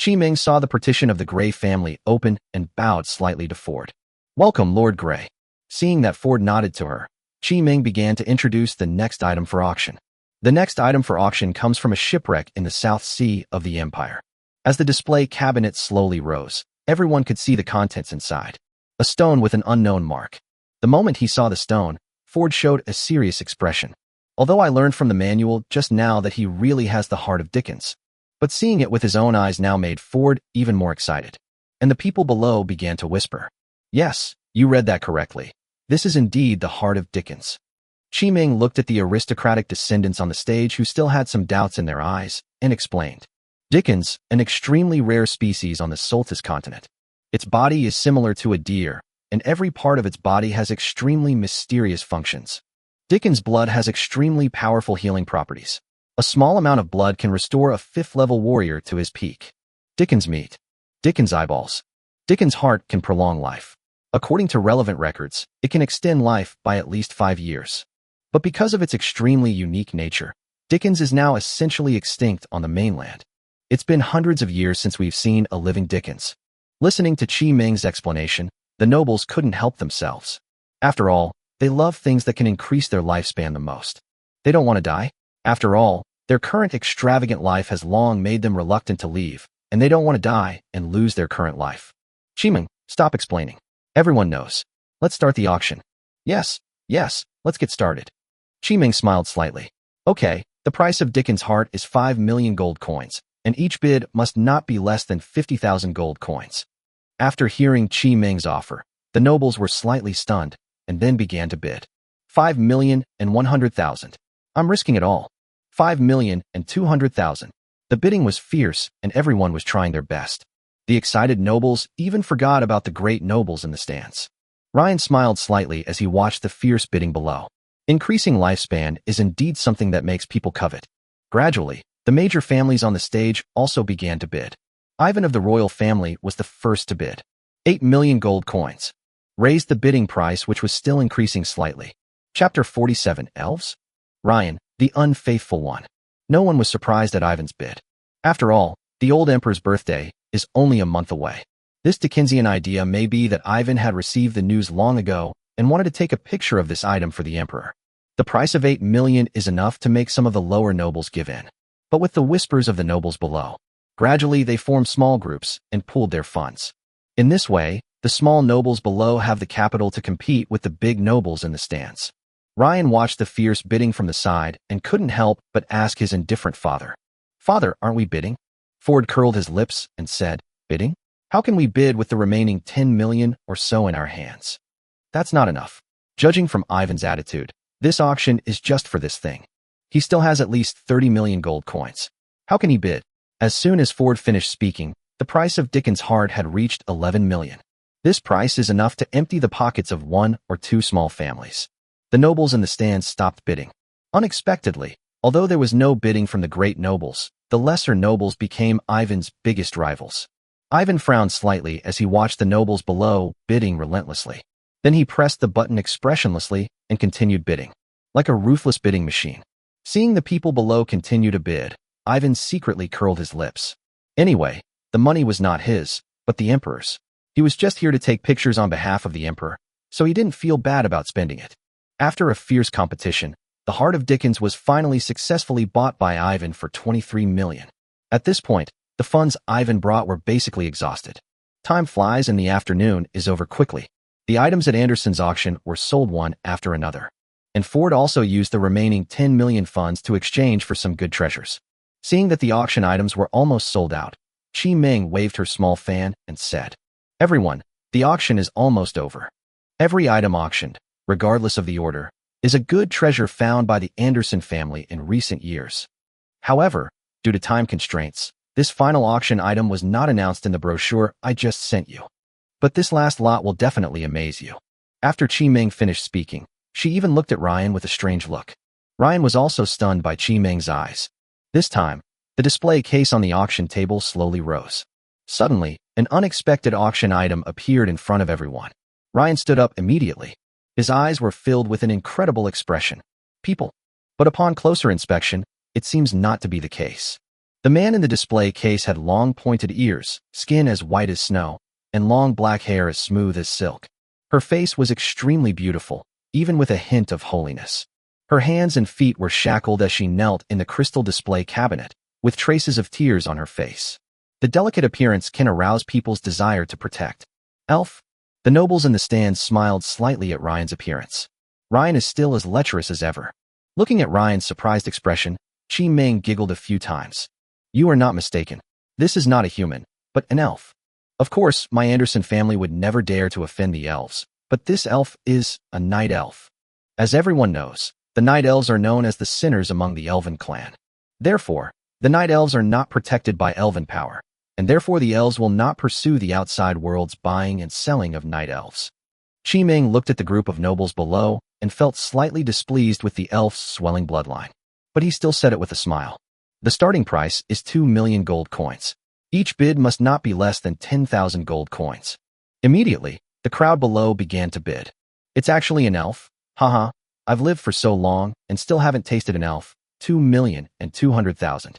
Chi Ming saw the partition of the Grey family open and bowed slightly to Ford. Welcome, Lord Grey. Seeing that Ford nodded to her, Chi Ming began to introduce the next item for auction. The next item for auction comes from a shipwreck in the South Sea of the Empire. As the display cabinet slowly rose, everyone could see the contents inside. A stone with an unknown mark. The moment he saw the stone, Ford showed a serious expression. Although I learned from the manual just now that he really has the heart of Dickens. But seeing it with his own eyes now made Ford even more excited. And the people below began to whisper. Yes, you read that correctly. This is indeed the heart of Dickens. Chi Ming looked at the aristocratic descendants on the stage who still had some doubts in their eyes, and explained. Dickens, an extremely rare species on the Soltis continent. Its body is similar to a deer, and every part of its body has extremely mysterious functions. Dickens' blood has extremely powerful healing properties. A small amount of blood can restore a 5th-level warrior to his peak. Dickens' meat. Dickens' eyeballs. Dickens' heart can prolong life. According to relevant records, it can extend life by at least 5 years. But because of its extremely unique nature, Dickens is now essentially extinct on the mainland. It's been hundreds of years since we've seen a living Dickens. Listening to Chi Ming's explanation, the nobles couldn't help themselves. After all, they love things that can increase their lifespan the most. They don't want to die. After all, their current extravagant life has long made them reluctant to leave, and they don't want to die and lose their current life. Chi Ming, stop explaining. Everyone knows. Let's start the auction. Yes, let's get started. Chi Ming smiled slightly. Okay, the price of Dickens' heart is 5 million gold coins, and each bid must not be less than 50,000 gold coins. After hearing Chi Ming's offer, the nobles were slightly stunned, and then began to bid. 5,100,000. I'm risking it all. 5,200,000. The bidding was fierce, and everyone was trying their best. The excited nobles even forgot about the great nobles in the stands. Ryan smiled slightly as he watched the fierce bidding below. Increasing lifespan is indeed something that makes people covet. Gradually, the major families on the stage also began to bid. Ivan of the royal family was the first to bid. 8 million gold coins. Raised the bidding price, which was still increasing slightly. Chapter 47, Elves? Ryan, the unfaithful one. No one was surprised at Ivan's bid. After all, the old emperor's birthday is only a month away. This Dickensian idea may be that Ivan had received the news long ago and wanted to take a picture of this item for the emperor. The price of 8 million is enough to make some of the lower nobles give in. But with the whispers of the nobles below, gradually they formed small groups and pooled their funds. In this way, the small nobles below have the capital to compete with the big nobles in the stands. Ryan watched the fierce bidding from the side and couldn't help but ask his indifferent father. Father, aren't we bidding? Ford curled his lips and said, Bidding? How can we bid with the remaining 10 million or so in our hands? That's not enough. Judging from Ivan's attitude, this auction is just for this thing. He still has at least 30 million gold coins. How can he bid? As soon as Ford finished speaking, the price of Dickens' heart had reached 11 million. This price is enough to empty the pockets of 1 or 2 small families. The nobles in the stands stopped bidding. Unexpectedly, although there was no bidding from the great nobles, the lesser nobles became Ivan's biggest rivals. Ivan frowned slightly as he watched the nobles below bidding relentlessly. Then he pressed the button expressionlessly and continued bidding, like a ruthless bidding machine. Seeing the people below continue to bid, Ivan secretly curled his lips. Anyway, the money was not his, but the emperor's. He was just here to take pictures on behalf of the emperor, so he didn't feel bad about spending it. After a fierce competition, the heart of Dickens was finally successfully bought by Ivan for 23 million. At this point, the funds Ivan brought were basically exhausted. Time flies and the afternoon is over quickly. The items at Anderson's auction were sold one after another. And Ford also used the remaining 10 million funds to exchange for some good treasures. Seeing that the auction items were almost sold out, Chi Ming waved her small fan and said, Everyone, the auction is almost over. Every item auctioned, regardless of the order, is a good treasure found by the Anderson family in recent years. However, due to time constraints, this final auction item was not announced in the brochure I just sent you. But this last lot will definitely amaze you. After Chi Ming finished speaking, she even looked at Ryan with a strange look. Ryan was also stunned by Chi Ming's eyes. This time, the display case on the auction table slowly rose. Suddenly, an unexpected auction item appeared in front of everyone. Ryan stood up immediately. His eyes were filled with an incredible expression. People. But upon closer inspection, it seems not to be the case. The man in the display case had long pointed ears, skin as white as snow, and long black hair as smooth as silk. Her face was extremely beautiful, even with a hint of holiness. Her hands and feet were shackled as she knelt in the crystal display cabinet, with traces of tears on her face. The delicate appearance can arouse people's desire to protect. Elf? The nobles in the stands smiled slightly at Ryan's appearance. Ryan is still as lecherous as ever. Looking at Ryan's surprised expression, Qi Ming giggled a few times. You are not mistaken. This is not a human, but an elf. Of course, my Anderson family would never dare to offend the elves, but this elf is a night elf. As everyone knows, the night elves are known as the sinners among the elven clan. Therefore, the night elves are not protected by elven power, and therefore the elves will not pursue the outside world's buying and selling of night elves. Qi Ming looked at the group of nobles below and felt slightly displeased with the elf's swelling bloodline. But he still said it with a smile. The starting price is 2 million gold coins. Each bid must not be less than 10,000 gold coins. Immediately, the crowd below began to bid. It's actually an elf? Haha, I've lived for so long and still haven't tasted an elf. 2,200,000.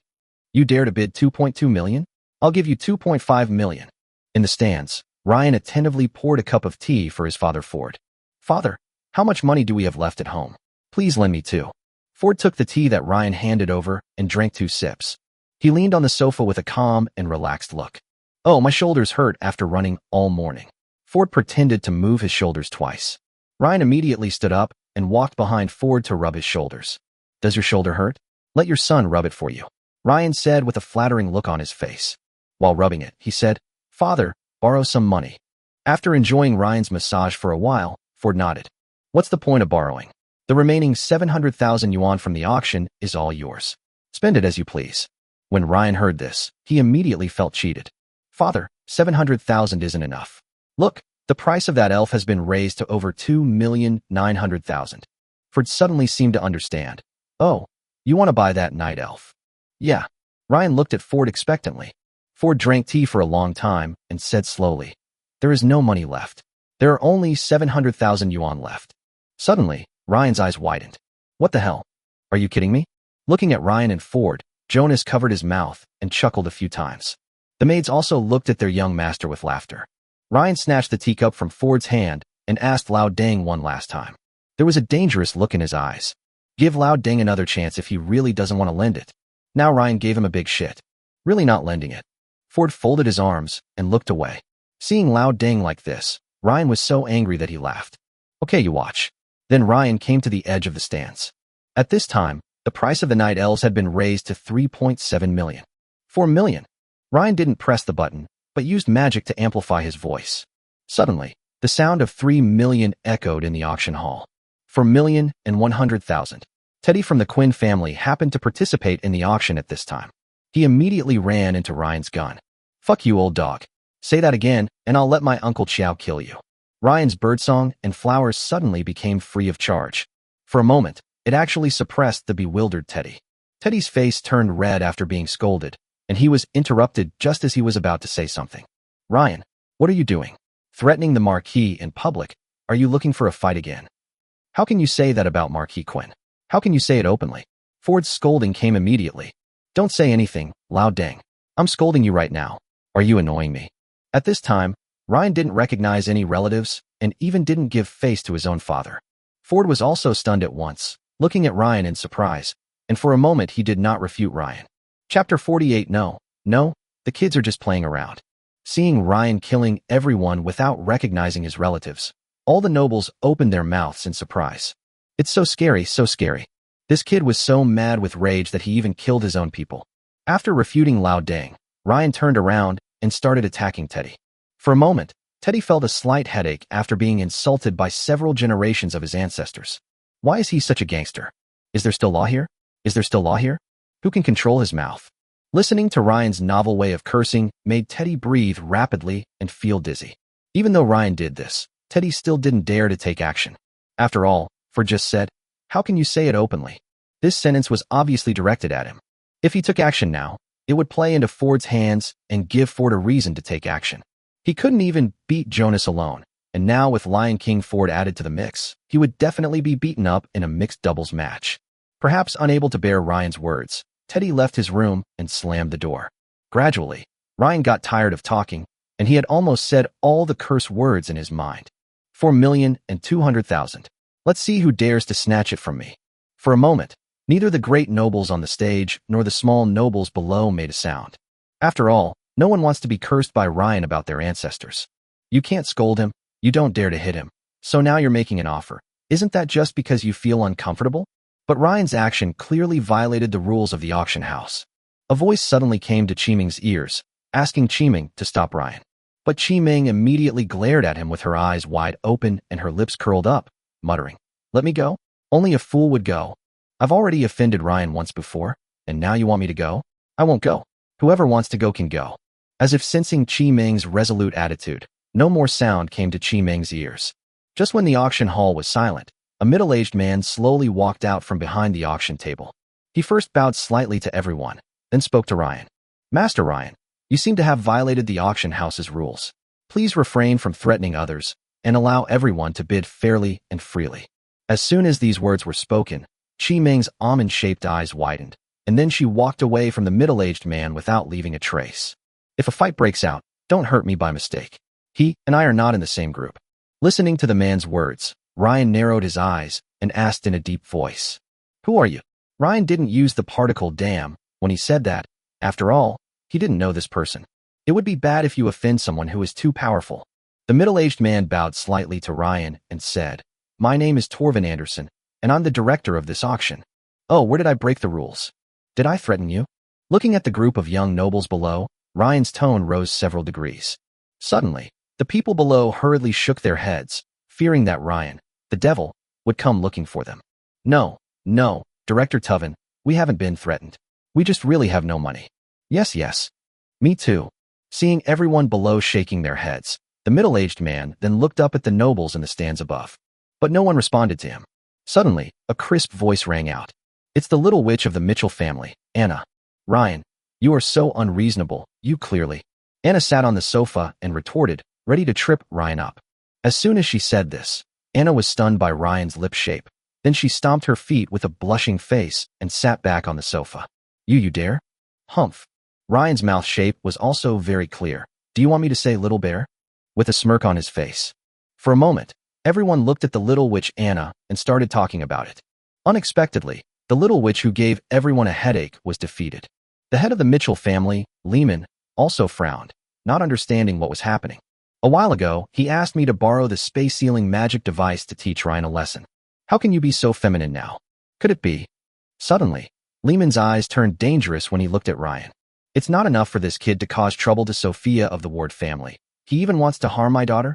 You dare to bid 2.2 million? I'll give you 2.5 million. In the stands, Ryan attentively poured a cup of tea for his father Ford. Father, how much money do we have left at home? Please lend me 2. Ford took the tea that Ryan handed over and drank 2 sips. He leaned on the sofa with a calm and relaxed look. Oh, my shoulders hurt after running all morning. Ford pretended to move his shoulders twice. Ryan immediately stood up and walked behind Ford to rub his shoulders. Does your shoulder hurt? Let your son rub it for you, Ryan said with a flattering look on his face. While rubbing it, he said, Father, borrow some money. After enjoying Ryan's massage for a while, Ford nodded. What's the point of borrowing? The remaining 700,000 yuan from the auction is all yours. Spend it as you please. When Ryan heard this, he immediately felt cheated. Father, 700,000 isn't enough. Look, the price of that elf has been raised to over 2,900,000. Ford suddenly seemed to understand. Oh, you want to buy that night elf? Yeah. Ryan looked at Ford expectantly. Ford drank tea for a long time and said slowly, There is no money left. There are only 700,000 yuan left. Suddenly, Ryan's eyes widened. What the hell? Are you kidding me? Looking at Ryan and Ford, Jonas covered his mouth and chuckled a few times. The maids also looked at their young master with laughter. Ryan snatched the teacup from Ford's hand and asked Lao Deng one last time. There was a dangerous look in his eyes. Give Lao Deng another chance if he really doesn't want to lend it. Now Ryan gave him a big shit. Really not lending it. Ford folded his arms and looked away. Seeing Lao Deng like this, Ryan was so angry that he laughed. Okay, you watch. Then Ryan came to the edge of the stands. At this time, the price of the night elves had been raised to 3.7 million. 4 million. Ryan didn't press the button, but used magic to amplify his voice. Suddenly, the sound of 3 million echoed in the auction hall. 4,100,000. Teddy from the Quinn family happened to participate in the auction at this time. He immediately ran into Ryan's gun. Fuck you, old dog. Say that again, and I'll let my Uncle Chiao kill you. Ryan's birdsong and flowers suddenly became free of charge. For a moment, it actually suppressed the bewildered Teddy. Teddy's face turned red after being scolded, and he was interrupted just as he was about to say something. Ryan, what are you doing? Threatening the Marquis in public? Are you looking for a fight again? How can you say that about Marquis Quinn? How can you say it openly? Ford's scolding came immediately. Don't say anything, Lao Deng. I'm scolding you right now. Are you annoying me? At this time, Ryan didn't recognize any relatives and even didn't give face to his own father. Ford was also stunned at once, looking at Ryan in surprise, and for a moment he did not refute Ryan. Chapter 48 No, the kids are just playing around. Seeing Ryan killing everyone without recognizing his relatives, all the nobles opened their mouths in surprise. It's so scary, so scary. This kid was so mad with rage that he even killed his own people. After refuting Lao Deng, Ryan turned around and started attacking Teddy. For a moment, Teddy felt a slight headache after being insulted by several generations of his ancestors. Why is he such a gangster? Is there still law here? Is there still law here? Who can control his mouth? Listening to Ryan's novel way of cursing made Teddy breathe rapidly and feel dizzy. Even though Ryan did this, Teddy still didn't dare to take action. After all, Ford just said, how can you say it openly? This sentence was obviously directed at him. If he took action now, it would play into Ford's hands and give Ford a reason to take action. He couldn't even beat Jonas alone, and now with Lion King Ford added to the mix, he would definitely be beaten up in a mixed doubles match. Perhaps unable to bear Ryan's words, Teddy left his room and slammed the door. Gradually, Ryan got tired of talking, and he had almost said all the curse words in his mind. 4,200,000. Let's see who dares to snatch it from me. For a moment, neither the great nobles on the stage nor the small nobles below made a sound. After all, no one wants to be cursed by Ryan about their ancestors. You can't scold him, you don't dare to hit him, so now you're making an offer. Isn't that just because you feel uncomfortable? But Ryan's action clearly violated the rules of the auction house. A voice suddenly came to Qiming's ears, asking Qiming to stop Ryan. But Qiming immediately glared at him with her eyes wide open and her lips curled up, muttering, "Let me go? Only a fool would go. I've already offended Ryan once before, and now you want me to go? I won't go. Whoever wants to go can go." As if sensing Qiming's resolute attitude, no more sound came to Qiming's ears. Just when the auction hall was silent, a middle-aged man slowly walked out from behind the auction table. He first bowed slightly to everyone, then spoke to Ryan. "Master Ryan, you seem to have violated the auction house's rules. Please refrain from threatening others and allow everyone to bid fairly and freely." As soon as these words were spoken, Qiming's almond-shaped eyes widened, and then she walked away from the middle-aged man without leaving a trace. "If a fight breaks out, don't hurt me by mistake. He and I are not in the same group." Listening to the man's words, Ryan narrowed his eyes and asked in a deep voice, "Who are you?" Ryan didn't use the particle damn when he said that. After all, he didn't know this person. It would be bad if you offend someone who is too powerful. The middle-aged man bowed slightly to Ryan and said, "My name is Torvin Anderson, and I'm the director of this auction." "Oh, where did I break the rules? Did I threaten you?" Looking at the group of young nobles below, Ryan's tone rose several degrees. Suddenly, the people below hurriedly shook their heads, fearing that Ryan, the devil, would come looking for them. No, Director Tuvin, we haven't been threatened. We just really have no money." Yes. Me too." Seeing everyone below shaking their heads, the middle-aged man then looked up at the nobles in the stands above. But no one responded to him. Suddenly, a crisp voice rang out. "It's the little witch of the Mitchell family, Anna." "Ryan, you are so unreasonable, you clearly." Anna sat on the sofa and retorted, ready to trip Ryan up. As soon as she said this, Anna was stunned by Ryan's lip shape. Then she stomped her feet with a blushing face and sat back on the sofa. You dare?" "Humph." Ryan's mouth shape was also very clear. "Do you want me to say little bear?" With a smirk on his face. For a moment, everyone looked at the little witch Anna and started talking about it. Unexpectedly, the little witch who gave everyone a headache was defeated. The head of the Mitchell family, Lehman, also frowned, not understanding what was happening. A while ago, he asked me to borrow the space-sealing magic device to teach Ryan a lesson. How can you be so feminine now? Could it be? Suddenly, Lehman's eyes turned dangerous when he looked at Ryan. It's not enough for this kid to cause trouble to Sophia of the Ward family. He even wants to harm my daughter?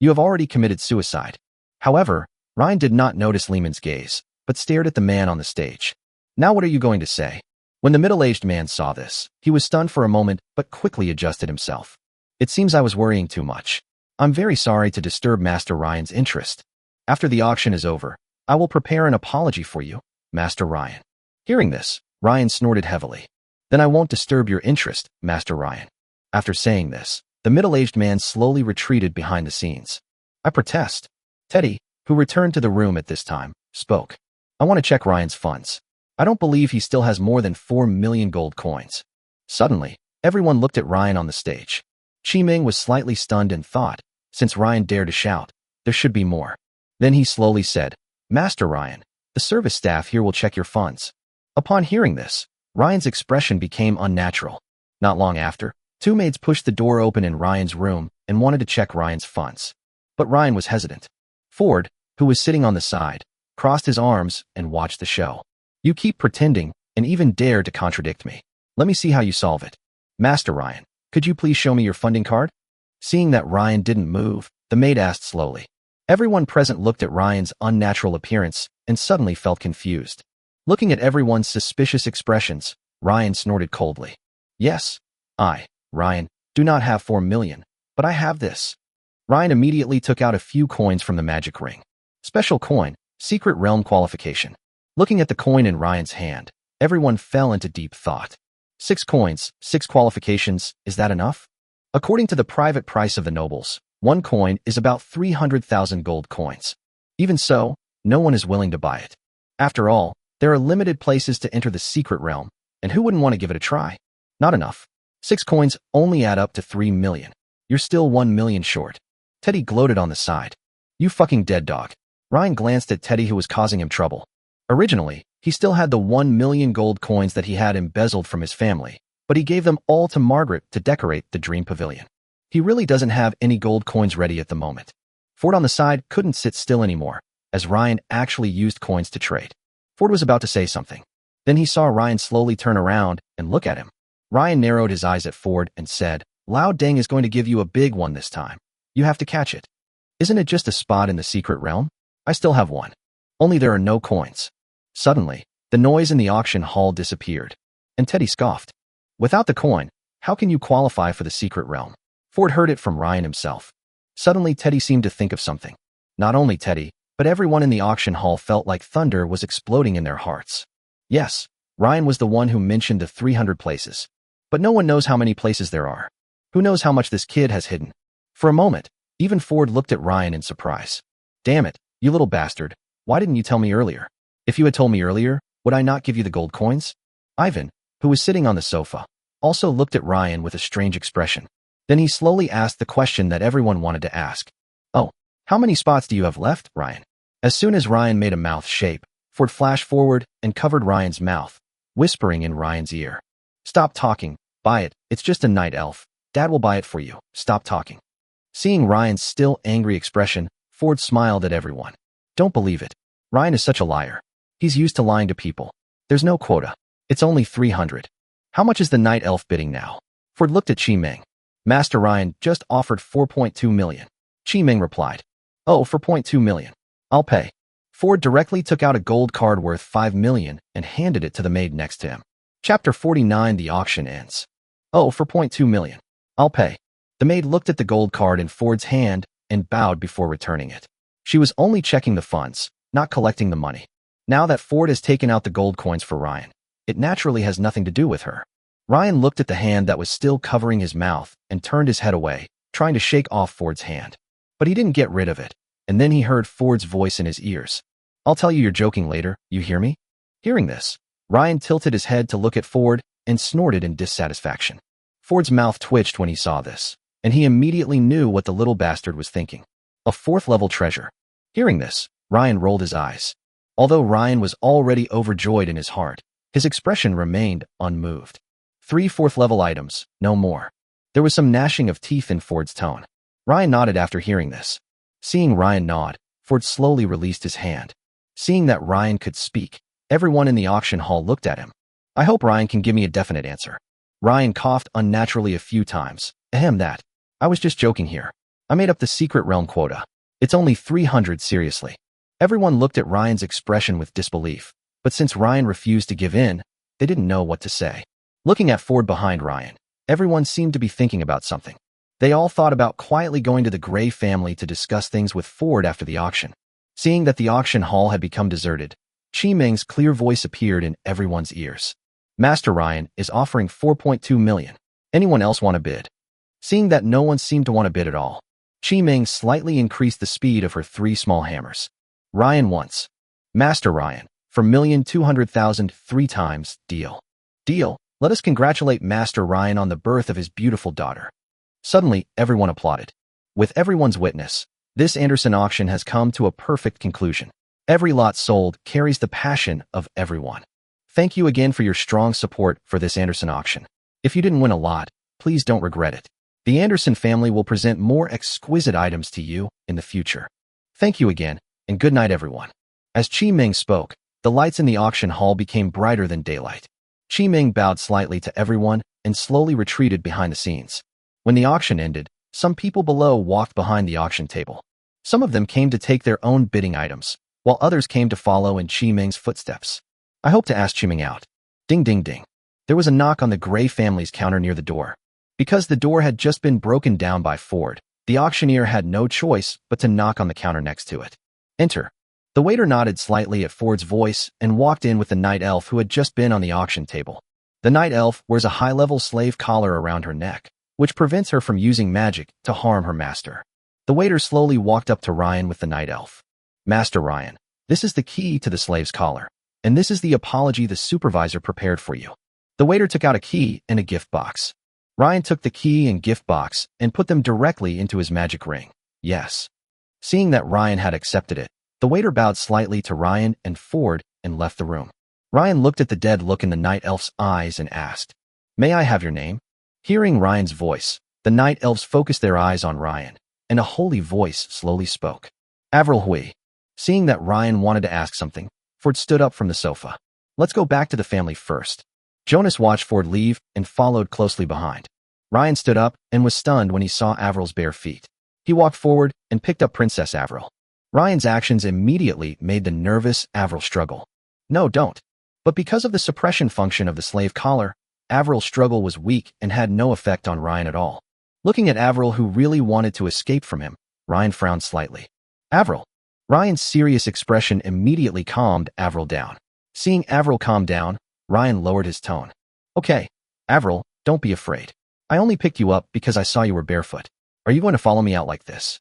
You have already committed suicide. However, Ryan did not notice Lehman's gaze, but stared at the man on the stage. Now what are you going to say? When the middle-aged man saw this, he was stunned for a moment but quickly adjusted himself. It seems I was worrying too much. I'm very sorry to disturb Master Ryan's interest. After the auction is over, I will prepare an apology for you, Master Ryan. Hearing this, Ryan snorted heavily. Then I won't disturb your interest, Master Ryan. After saying this, the middle-aged man slowly retreated behind the scenes. I protest. Teddy, who returned to the room at this time, spoke. I want to check Ryan's funds. I don't believe he still has more than 4 million gold coins. Suddenly, everyone looked at Ryan on the stage. Qiming was slightly stunned and thought, since Ryan dared to shout, there should be more. Then he slowly said, Master Ryan, the service staff here will check your funds. Upon hearing this, Ryan's expression became unnatural. Not long after, 2 maids pushed the door open in Ryan's room and wanted to check Ryan's funds. But Ryan was hesitant. Ford, who was sitting on the side, crossed his arms and watched the show. You keep pretending and even dare to contradict me. Let me see how you solve it. Master Ryan, could you please show me your funding card? Seeing that Ryan didn't move, the maid asked slowly. Everyone present looked at Ryan's unnatural appearance and suddenly felt confused. Looking at everyone's suspicious expressions, Ryan snorted coldly. Yes, I, Ryan, do not have 4 million, but I have this. Ryan immediately took out a few coins from the magic ring. Special coin, secret realm qualification. Looking at the coin in Ryan's hand, everyone fell into deep thought. 6 coins, 6 qualifications, is that enough? According to the private price of the nobles, 1 coin is about 300,000 gold coins. Even so, no one is willing to buy it. After all, there are limited places to enter the secret realm, and who wouldn't want to give it a try? Not enough. 6 coins only add up to 3 million. You're still 1 million short. Teddy gloated on the side. You fucking dead dog. Ryan glanced at Teddy, who was causing him trouble. Originally, he still had the 1 million gold coins that he had embezzled from his family, but he gave them all to Margaret to decorate the dream pavilion. He really doesn't have any gold coins ready at the moment. Ford on the side couldn't sit still anymore, as Ryan actually used coins to trade. Ford was about to say something. Then he saw Ryan slowly turn around and look at him. Ryan narrowed his eyes at Ford and said, "Lao Deng is going to give you a big one this time. You have to catch it. Isn't it just a spot in the secret realm? I still have one. Only there are no coins." Suddenly, the noise in the auction hall disappeared, and Teddy scoffed. "Without the coin, how can you qualify for the secret realm?" Ford heard it from Ryan himself. Suddenly, Teddy seemed to think of something. Not only Teddy, but everyone in the auction hall felt like thunder was exploding in their hearts. Yes, Ryan was the one who mentioned the 300 places. But no one knows how many places there are. Who knows how much this kid has hidden? For a moment, even Ford looked at Ryan in surprise. "Damn it, you little bastard. Why didn't you tell me earlier? If you had told me earlier, would I not give you the gold coins?" Ivan, who was sitting on the sofa, also looked at Ryan with a strange expression. Then he slowly asked the question that everyone wanted to ask. "Oh, how many spots do you have left, Ryan?" As soon as Ryan made a mouth shape, Ford flashed forward and covered Ryan's mouth, whispering in Ryan's ear. "Stop talking. Buy it. It's just a night elf. Dad will buy it for you. Stop talking." Seeing Ryan's still angry expression, Ford smiled at everyone. "Don't believe it. Ryan is such a liar. He's used to lying to people. There's no quota. It's only 300. How much is the night elf bidding now?" Ford looked at Chi Ming. "Master Ryan just offered 4.2 million. Chi Ming replied, "Oh, 4.2 million. I'll pay." Ford directly took out a gold card worth 5 million and handed it to the maid next to him. Chapter 49. The auction ends. "Oh, 4.2 million. I'll pay." The maid looked at the gold card in Ford's hand and bowed before returning it. She was only checking the funds, not collecting the money. Now that Ford has taken out the gold coins for Ryan, it naturally has nothing to do with her. Ryan looked at the hand that was still covering his mouth and turned his head away, trying to shake off Ford's hand. But he didn't get rid of it, and then he heard Ford's voice in his ears. "I'll tell you you're joking later, you hear me?" Hearing this, Ryan tilted his head to look at Ford and snorted in dissatisfaction. Ford's mouth twitched when he saw this, and he immediately knew what the little bastard was thinking. A 4th-level treasure. Hearing this, Ryan rolled his eyes. Although Ryan was already overjoyed in his heart, his expression remained unmoved. 3 4th-level items, no more. There was some gnashing of teeth in Ford's tone. Ryan nodded after hearing this. Seeing Ryan nod, Ford slowly released his hand. Seeing that Ryan could speak, everyone in the auction hall looked at him. "I hope Ryan can give me a definite answer." Ryan coughed unnaturally a few times. That. I was just joking here. I made up the secret realm quota. It's only 300, seriously." Everyone looked at Ryan's expression with disbelief, but since Ryan refused to give in, they didn't know what to say. Looking at Ford behind Ryan, everyone seemed to be thinking about something. They all thought about quietly going to the Gray family to discuss things with Ford after the auction. Seeing that the auction hall had become deserted, Chi Ming's clear voice appeared in everyone's ears. "Master Ryan is offering 4.2 million. Anyone else want to bid?" Seeing that no one seemed to want to bid at all, Chi Ming slightly increased the speed of her 3 small hammers. Ryan once. "Master Ryan, for 1,200,000 3 times, deal." "Deal. Let us congratulate Master Ryan on the birth of his beautiful daughter." Suddenly, everyone applauded. With everyone's witness, this Anderson auction has come to a perfect conclusion. Every lot sold carries the passion of everyone. Thank you again for your strong support for this Anderson auction. If you didn't win a lot, please don't regret it. The Anderson family will present more exquisite items to you in the future. Thank you again, and good night, everyone. As Chi Ming spoke, the lights in the auction hall became brighter than daylight. Chi Ming bowed slightly to everyone and slowly retreated behind the scenes. When the auction ended, some people below walked behind the auction table. Some of them came to take their own bidding items, while others came to follow in Chi Ming's footsteps. "I hope to ask Chi Ming out." Ding ding ding. There was a knock on the Gray family's counter near the door. Because the door had just been broken down by Ford, the auctioneer had no choice but to knock on the counter next to it. "Enter." The waiter nodded slightly at Ford's voice and walked in with the night elf who had just been on the auction table. The night elf wears a high-level slave collar around her neck, which prevents her from using magic to harm her master. The waiter slowly walked up to Ryan with the night elf. "Master Ryan, this is the key to the slave's collar, and this is the apology the supervisor prepared for you." The waiter took out a key and a gift box. Ryan took the key and gift box and put them directly into his magic ring. Yes. Seeing that Ryan had accepted it, The waiter bowed slightly to Ryan and Ford and left the room. Ryan looked at the dead look in the night elf's eyes and asked, "May I have your name?" Hearing Ryan's voice, the night elves focused their eyes on Ryan, and a holy voice slowly spoke. Avril Hui. Seeing that Ryan wanted to ask something, Ford stood up from the sofa. "Let's go back to the family first." Jonas watched Ford leave and followed closely behind. Ryan stood up and was stunned when he saw Avril's bare feet. He walked forward and picked up Princess Avril. Ryan's actions immediately made the nervous Avril struggle. "No, don't." But because of the suppression function of the slave collar, Avril's struggle was weak and had no effect on Ryan at all. Looking at Avril, who really wanted to escape from him, Ryan frowned slightly. "Avril." Ryan's serious expression immediately calmed Avril down. Seeing Avril calm down, Ryan lowered his tone. "Okay, Avril, don't be afraid. I only picked you up because I saw you were barefoot. Are you going to follow me out like this?"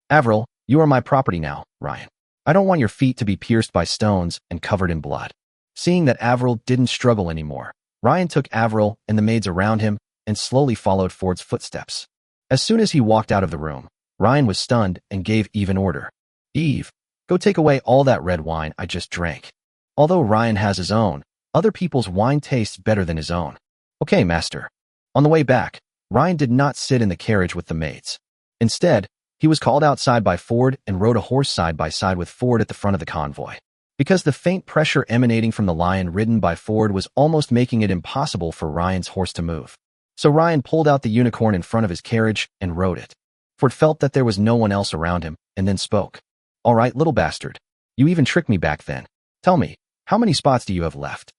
"Avril, you are my property now, Ryan. I don't want your feet to be pierced by stones and covered in blood." Seeing that Avril didn't struggle anymore, Ryan took Avril and the maids around him and slowly followed Ford's footsteps. As soon as he walked out of the room, Ryan was stunned and gave Eve an order. "Eve, go take away all that red wine I just drank." Although Ryan has his own, other people's wine tastes better than his own. "Okay, master." On the way back, Ryan did not sit in the carriage with the maids. Instead, he was called outside by Ford and rode a horse side by side with Ford at the front of the convoy. Because the faint pressure emanating from the lion ridden by Ford was almost making it impossible for Ryan's horse to move. So Ryan pulled out the unicorn in front of his carriage and rode it. Ford felt that there was no one else around him and then spoke. "All right, little bastard. You even tricked me back then. Tell me, how many spots do you have left?"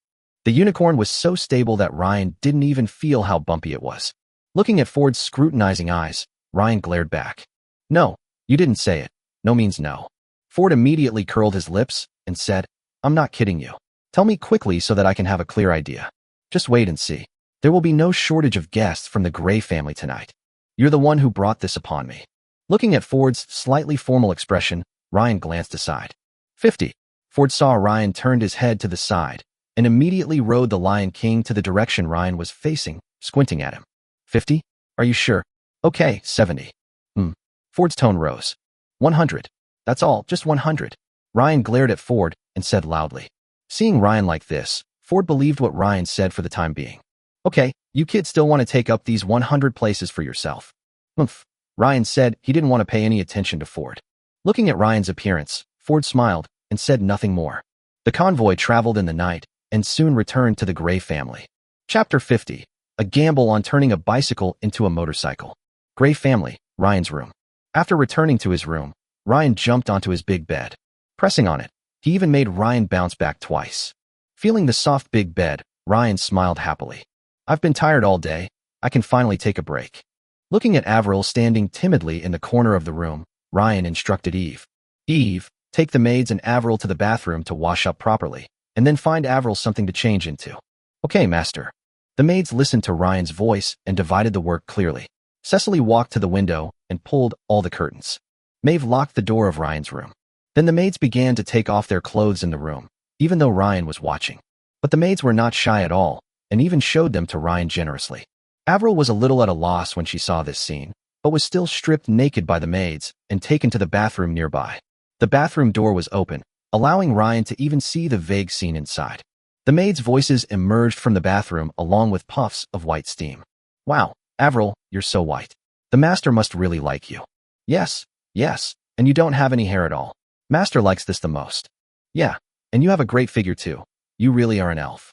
The unicorn was so stable that Ryan didn't even feel how bumpy it was. Looking at Ford's scrutinizing eyes, Ryan glared back. "No, you didn't say it. No means no." Ford immediately curled his lips and said, "I'm not kidding you. Tell me quickly so that I can have a clear idea. Just wait and see. There will be no shortage of guests from the Gray family tonight. You're the one who brought this upon me." Looking at Ford's slightly formal expression, Ryan glanced aside. 50. Ford saw Ryan turned his head to the side and immediately rode the Lion King to the direction Ryan was facing, squinting at him. 50? Are you sure? Okay, 70. Ford's tone rose. 100. That's all, just 100. Ryan glared at Ford and said loudly. Seeing Ryan like this, Ford believed what Ryan said for the time being. "Okay, you kids still want to take up these 100 places for yourself." Ryan said he didn't want to pay any attention to Ford. Looking at Ryan's appearance, Ford smiled and said nothing more. The convoy traveled in the night and soon returned to the Gray family. Chapter 50. A gamble on turning a bicycle into a motorcycle. Gray family, Ryan's room. After returning to his room, Ryan jumped onto his big bed. Pressing on it, he even made Ryan bounce back twice. Feeling the soft big bed, Ryan smiled happily. "I've been tired all day. I can finally take a break." Looking at Avril standing timidly in the corner of the room, Ryan instructed Eve. "Eve, take the maids and Avril to the bathroom to wash up properly, and then find Avril something to change into." "Okay, master." The maids listened to Ryan's voice and divided the work clearly. Cecily walked to the window and pulled all the curtains. Maeve locked the door of Ryan's room. Then the maids began to take off their clothes in the room, even though Ryan was watching. But the maids were not shy at all, and even showed them to Ryan generously. Avril was a little at a loss when she saw this scene, but was still stripped naked by the maids and taken to the bathroom nearby. The bathroom door was open, allowing Ryan to even see the vague scene inside. The maids' voices emerged from the bathroom along with puffs of white steam. "Wow, Avril, you're so white. The master must really like you." Yes, and you don't have any hair at all. Master likes this the most." "Yeah, and you have a great figure too. You really are an elf."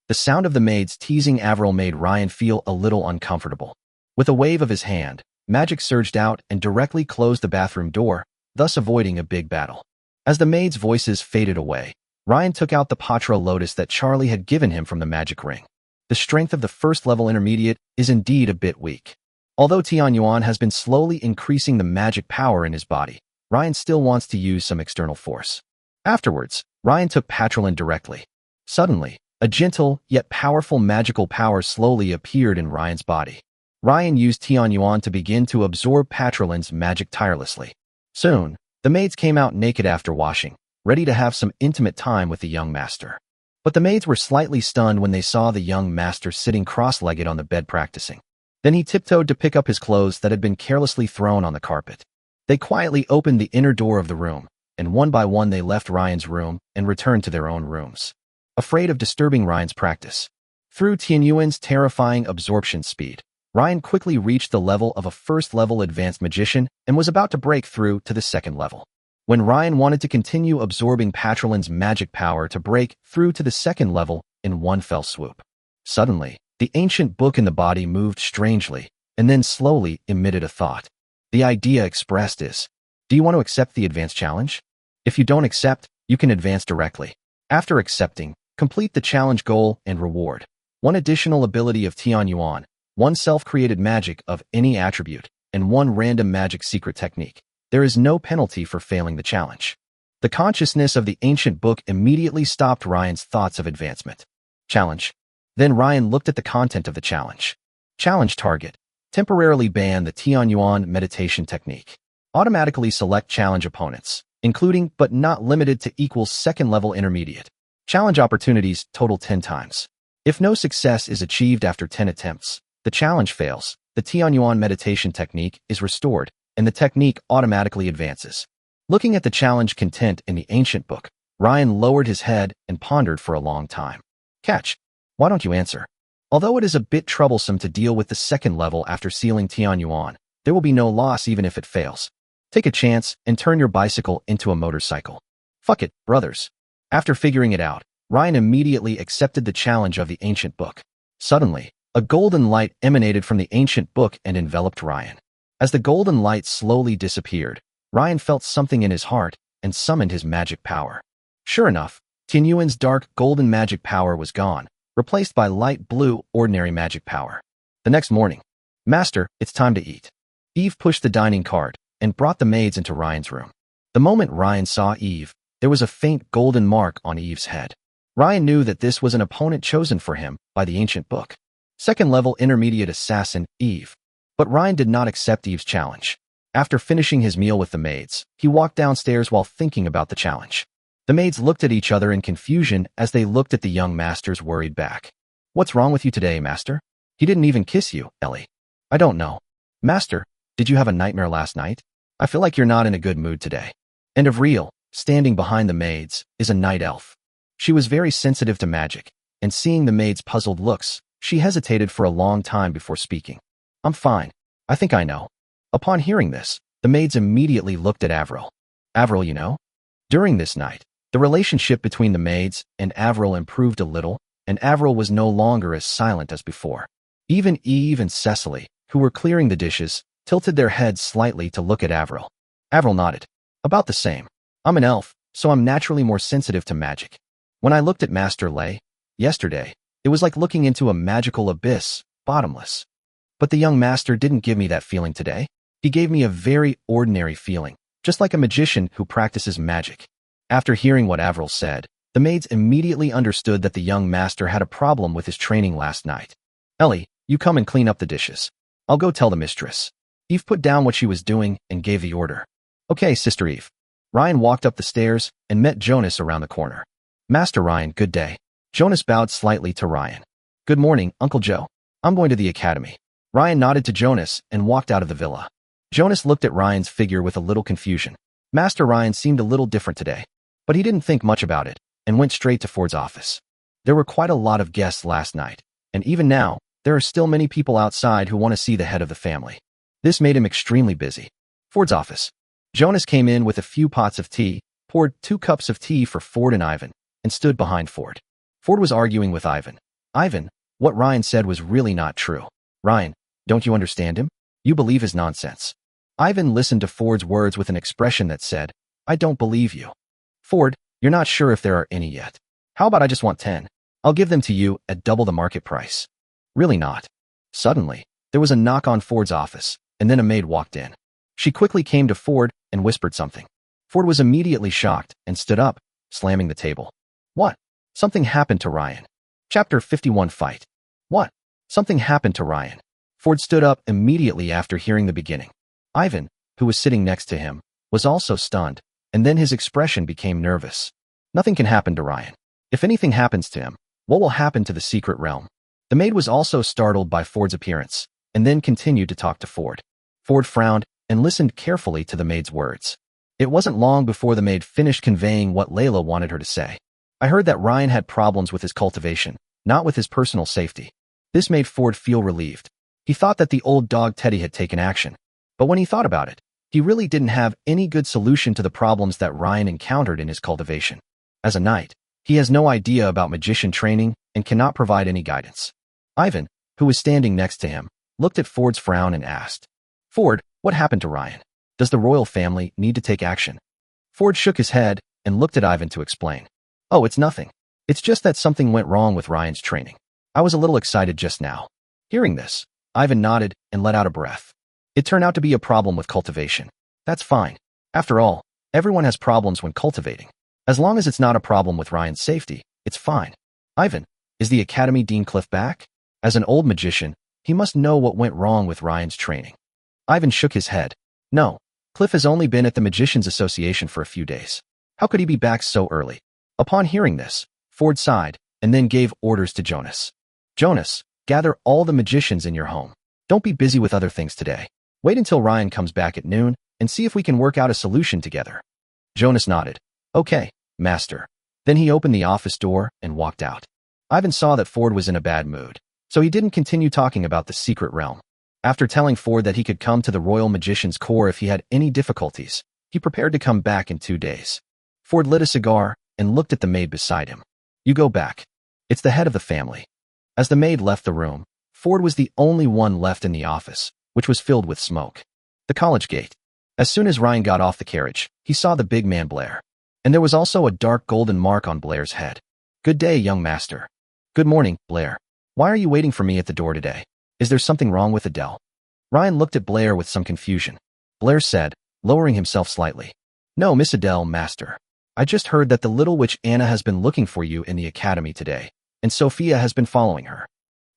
The sound of the maids teasing Avril made Ryan feel a little uncomfortable. With a wave of his hand, magic surged out and directly closed the bathroom door, thus avoiding a big battle. As the maids' voices faded away, Ryan took out the Patra Lotus that Charlie had given him from the magic ring. The strength of the first-level intermediate is indeed a bit weak. Although Tian Yuan has been slowly increasing the magic power in his body, Ryan still wants to use some external force. Afterwards, Ryan took Patrolin directly. Suddenly, a gentle yet powerful magical power slowly appeared in Ryan's body. Ryan used Tian Yuan to begin to absorb Patrolin's magic tirelessly. Soon, the maids came out naked after washing, ready to have some intimate time with the young master. But the maids were slightly stunned when they saw the young master sitting cross-legged on the bed practicing. Then he tiptoed to pick up his clothes that had been carelessly thrown on the carpet. They quietly opened the inner door of the room, and one by one they left Ryan's room and returned to their own rooms, afraid of disturbing Ryan's practice. Through Tianyuan's terrifying absorption speed, Ryan quickly reached the level of a first-level advanced magician and was about to break through to the second level. When Ryan wanted to continue absorbing Patrolin's magic power to break through to the second level in one fell swoop, suddenly, the ancient book in the body moved strangely and then slowly emitted a thought. The idea expressed is, do you want to accept the advanced challenge? If you don't accept, you can advance directly. After accepting, complete the challenge goal and reward. One additional ability of Tianyuan, one self-created magic of any attribute, and one random magic secret technique. There is no penalty for failing the challenge. The consciousness of the ancient book immediately stopped Ryan's thoughts of advancement. Challenge. Then Ryan looked at the content of the challenge. Challenge target. Temporarily ban the Tianyuan meditation technique. Automatically select challenge opponents, including but not limited to equals second level intermediate. Challenge opportunities total 10 times. If no success is achieved after 10 attempts, the challenge fails, the Tianyuan meditation technique is restored, and the technique automatically advances. Looking at the challenge content in the ancient book, Ryan lowered his head and pondered for a long time. Catch. Why don't you answer? Although it is a bit troublesome to deal with the second level after sealing Tianyuan, there will be no loss even if it fails. Take a chance and turn your bicycle into a motorcycle. Fuck it, brothers. After figuring it out, Ryan immediately accepted the challenge of the ancient book. Suddenly, a golden light emanated from the ancient book and enveloped Ryan. As the golden light slowly disappeared, Ryan felt something in his heart and summoned his magic power. Sure enough, Tianyuan's dark golden magic power was gone, replaced by light blue ordinary magic power. The next morning, Master, it's time to eat. Eve pushed the dining cart and brought the maids into Ryan's room. The moment Ryan saw Eve, there was a faint golden mark on Eve's head. Ryan knew that this was an opponent chosen for him by the ancient book. Second-level intermediate assassin, Eve. But Ryan did not accept Eve's challenge. After finishing his meal with the maids, he walked downstairs while thinking about the challenge. The maids looked at each other in confusion as they looked at the young master's worried back. What's wrong with you today, master? He didn't even kiss you, Ellie. I don't know. Master, did you have a nightmare last night? I feel like you're not in a good mood today. And of real, standing behind the maids, is a night elf. She was very sensitive to magic, and seeing the maids' puzzled looks, she hesitated for a long time before speaking. I'm fine. I think I know. Upon hearing this, the maids immediately looked at Avril. Avril, you know? During this night, the relationship between the maids and Avril improved a little, and Avril was no longer as silent as before. Even Eve and Cecily, who were clearing the dishes, tilted their heads slightly to look at Avril. Avril nodded. About the same. I'm an elf, so I'm naturally more sensitive to magic. When I looked at Master Lei yesterday, it was like looking into a magical abyss, bottomless. But the young master didn't give me that feeling today. He gave me a very ordinary feeling, just like a magician who practices magic. After hearing what Avril said, the maids immediately understood that the young master had a problem with his training last night. Ellie, you come and clean up the dishes. I'll go tell the mistress. Eve put down what she was doing and gave the order. Okay, Sister Eve. Ryan walked up the stairs and met Jonas around the corner. Master Ryan, good day. Jonas bowed slightly to Ryan. Good morning, Uncle Joe. I'm going to the academy. Ryan nodded to Jonas and walked out of the villa. Jonas looked at Ryan's figure with a little confusion. Master Ryan seemed a little different today, but he didn't think much about it and went straight to Ford's office. There were quite a lot of guests last night, and even now, there are still many people outside who want to see the head of the family. This made him extremely busy. Ford's office. Jonas came in with a few pots of tea, poured 2 cups of tea for Ford and Ivan, and stood behind Ford. Ford was arguing with Ivan. Ivan, what Ryan said was really not true. Ryan, don't you understand him? You believe his nonsense. Ivan listened to Ford's words with an expression that said, I don't believe you. Ford, you're not sure if there are any yet. How about I just want 10? I'll give them to you at double the market price. Really not. Suddenly, there was a knock on Ford's office, and then a maid walked in. She quickly came to Ford and whispered something. Ford was immediately shocked and stood up, slamming the table. What? Something happened to Ryan. Chapter 51 Fight. What? Something happened to Ryan. Ford stood up immediately after hearing the beginning. Ivan, who was sitting next to him, was also stunned, and then his expression became nervous. Nothing can happen to Ryan. If anything happens to him, what will happen to the secret realm? The maid was also startled by Ford's appearance, and then continued to talk to Ford. Ford frowned and listened carefully to the maid's words. It wasn't long before the maid finished conveying what Layla wanted her to say. I heard that Ryan had problems with his cultivation, not with his personal safety. This made Ford feel relieved. He thought that the old dog Teddy had taken action. But when he thought about it, he really didn't have any good solution to the problems that Ryan encountered in his cultivation. As a knight, he has no idea about magician training and cannot provide any guidance. Ivan, who was standing next to him, looked at Ford's frown and asked, "Ford, what happened to Ryan? Does the royal family need to take action?" Ford shook his head and looked at Ivan to explain. "Oh, it's nothing. It's just that something went wrong with Ryan's training. I was a little excited just now." Hearing this, Ivan nodded and let out a breath. It turned out to be a problem with cultivation. That's fine. After all, everyone has problems when cultivating. As long as it's not a problem with Ryan's safety, it's fine. Ivan, is the Academy Dean Cliff back? As an old magician, he must know what went wrong with Ryan's training. Ivan shook his head. No, Cliff has only been at the Magicians Association for a few days. How could he be back so early? Upon hearing this, Ford sighed and then gave orders to Jonas. Jonas, gather all the magicians in your home. Don't be busy with other things today. Wait until Ryan comes back at noon and see if we can work out a solution together. Jonas nodded. Okay, master. Then he opened the office door and walked out. Ivan saw that Ford was in a bad mood, so he didn't continue talking about the secret realm. After telling Ford that he could come to the Royal Magician's Corps if he had any difficulties, he prepared to come back in 2 days. Ford lit a cigar and looked at the maid beside him. You go back. It's the head of the family. As the maid left the room, Ford was the only one left in the office, which was filled with smoke. The college gate. As soon as Ryan got off the carriage, he saw the big man Blair. And there was also a dark golden mark on Blair's head. Good day, young master. Good morning, Blair. Why are you waiting for me at the door today? Is there something wrong with Adele? Ryan looked at Blair with some confusion. Blair said, lowering himself slightly. No, Miss Adele, master. I just heard that the little witch Anna has been looking for you in the academy today, and Sophia has been following her.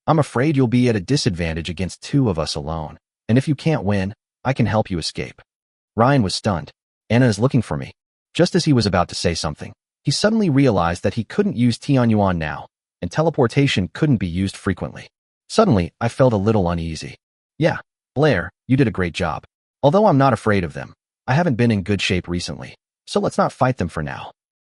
I'm afraid you'll be at a disadvantage against 2 of us alone, and if you can't win, I can help you escape. Ryan was stunned. Anna is looking for me. Just as he was about to say something, he suddenly realized that he couldn't use Tianyuan now, and teleportation couldn't be used frequently. Suddenly, I felt a little uneasy. Yeah, Blair, you did a great job. Although I'm not afraid of them, I haven't been in good shape recently, so let's not fight them for now.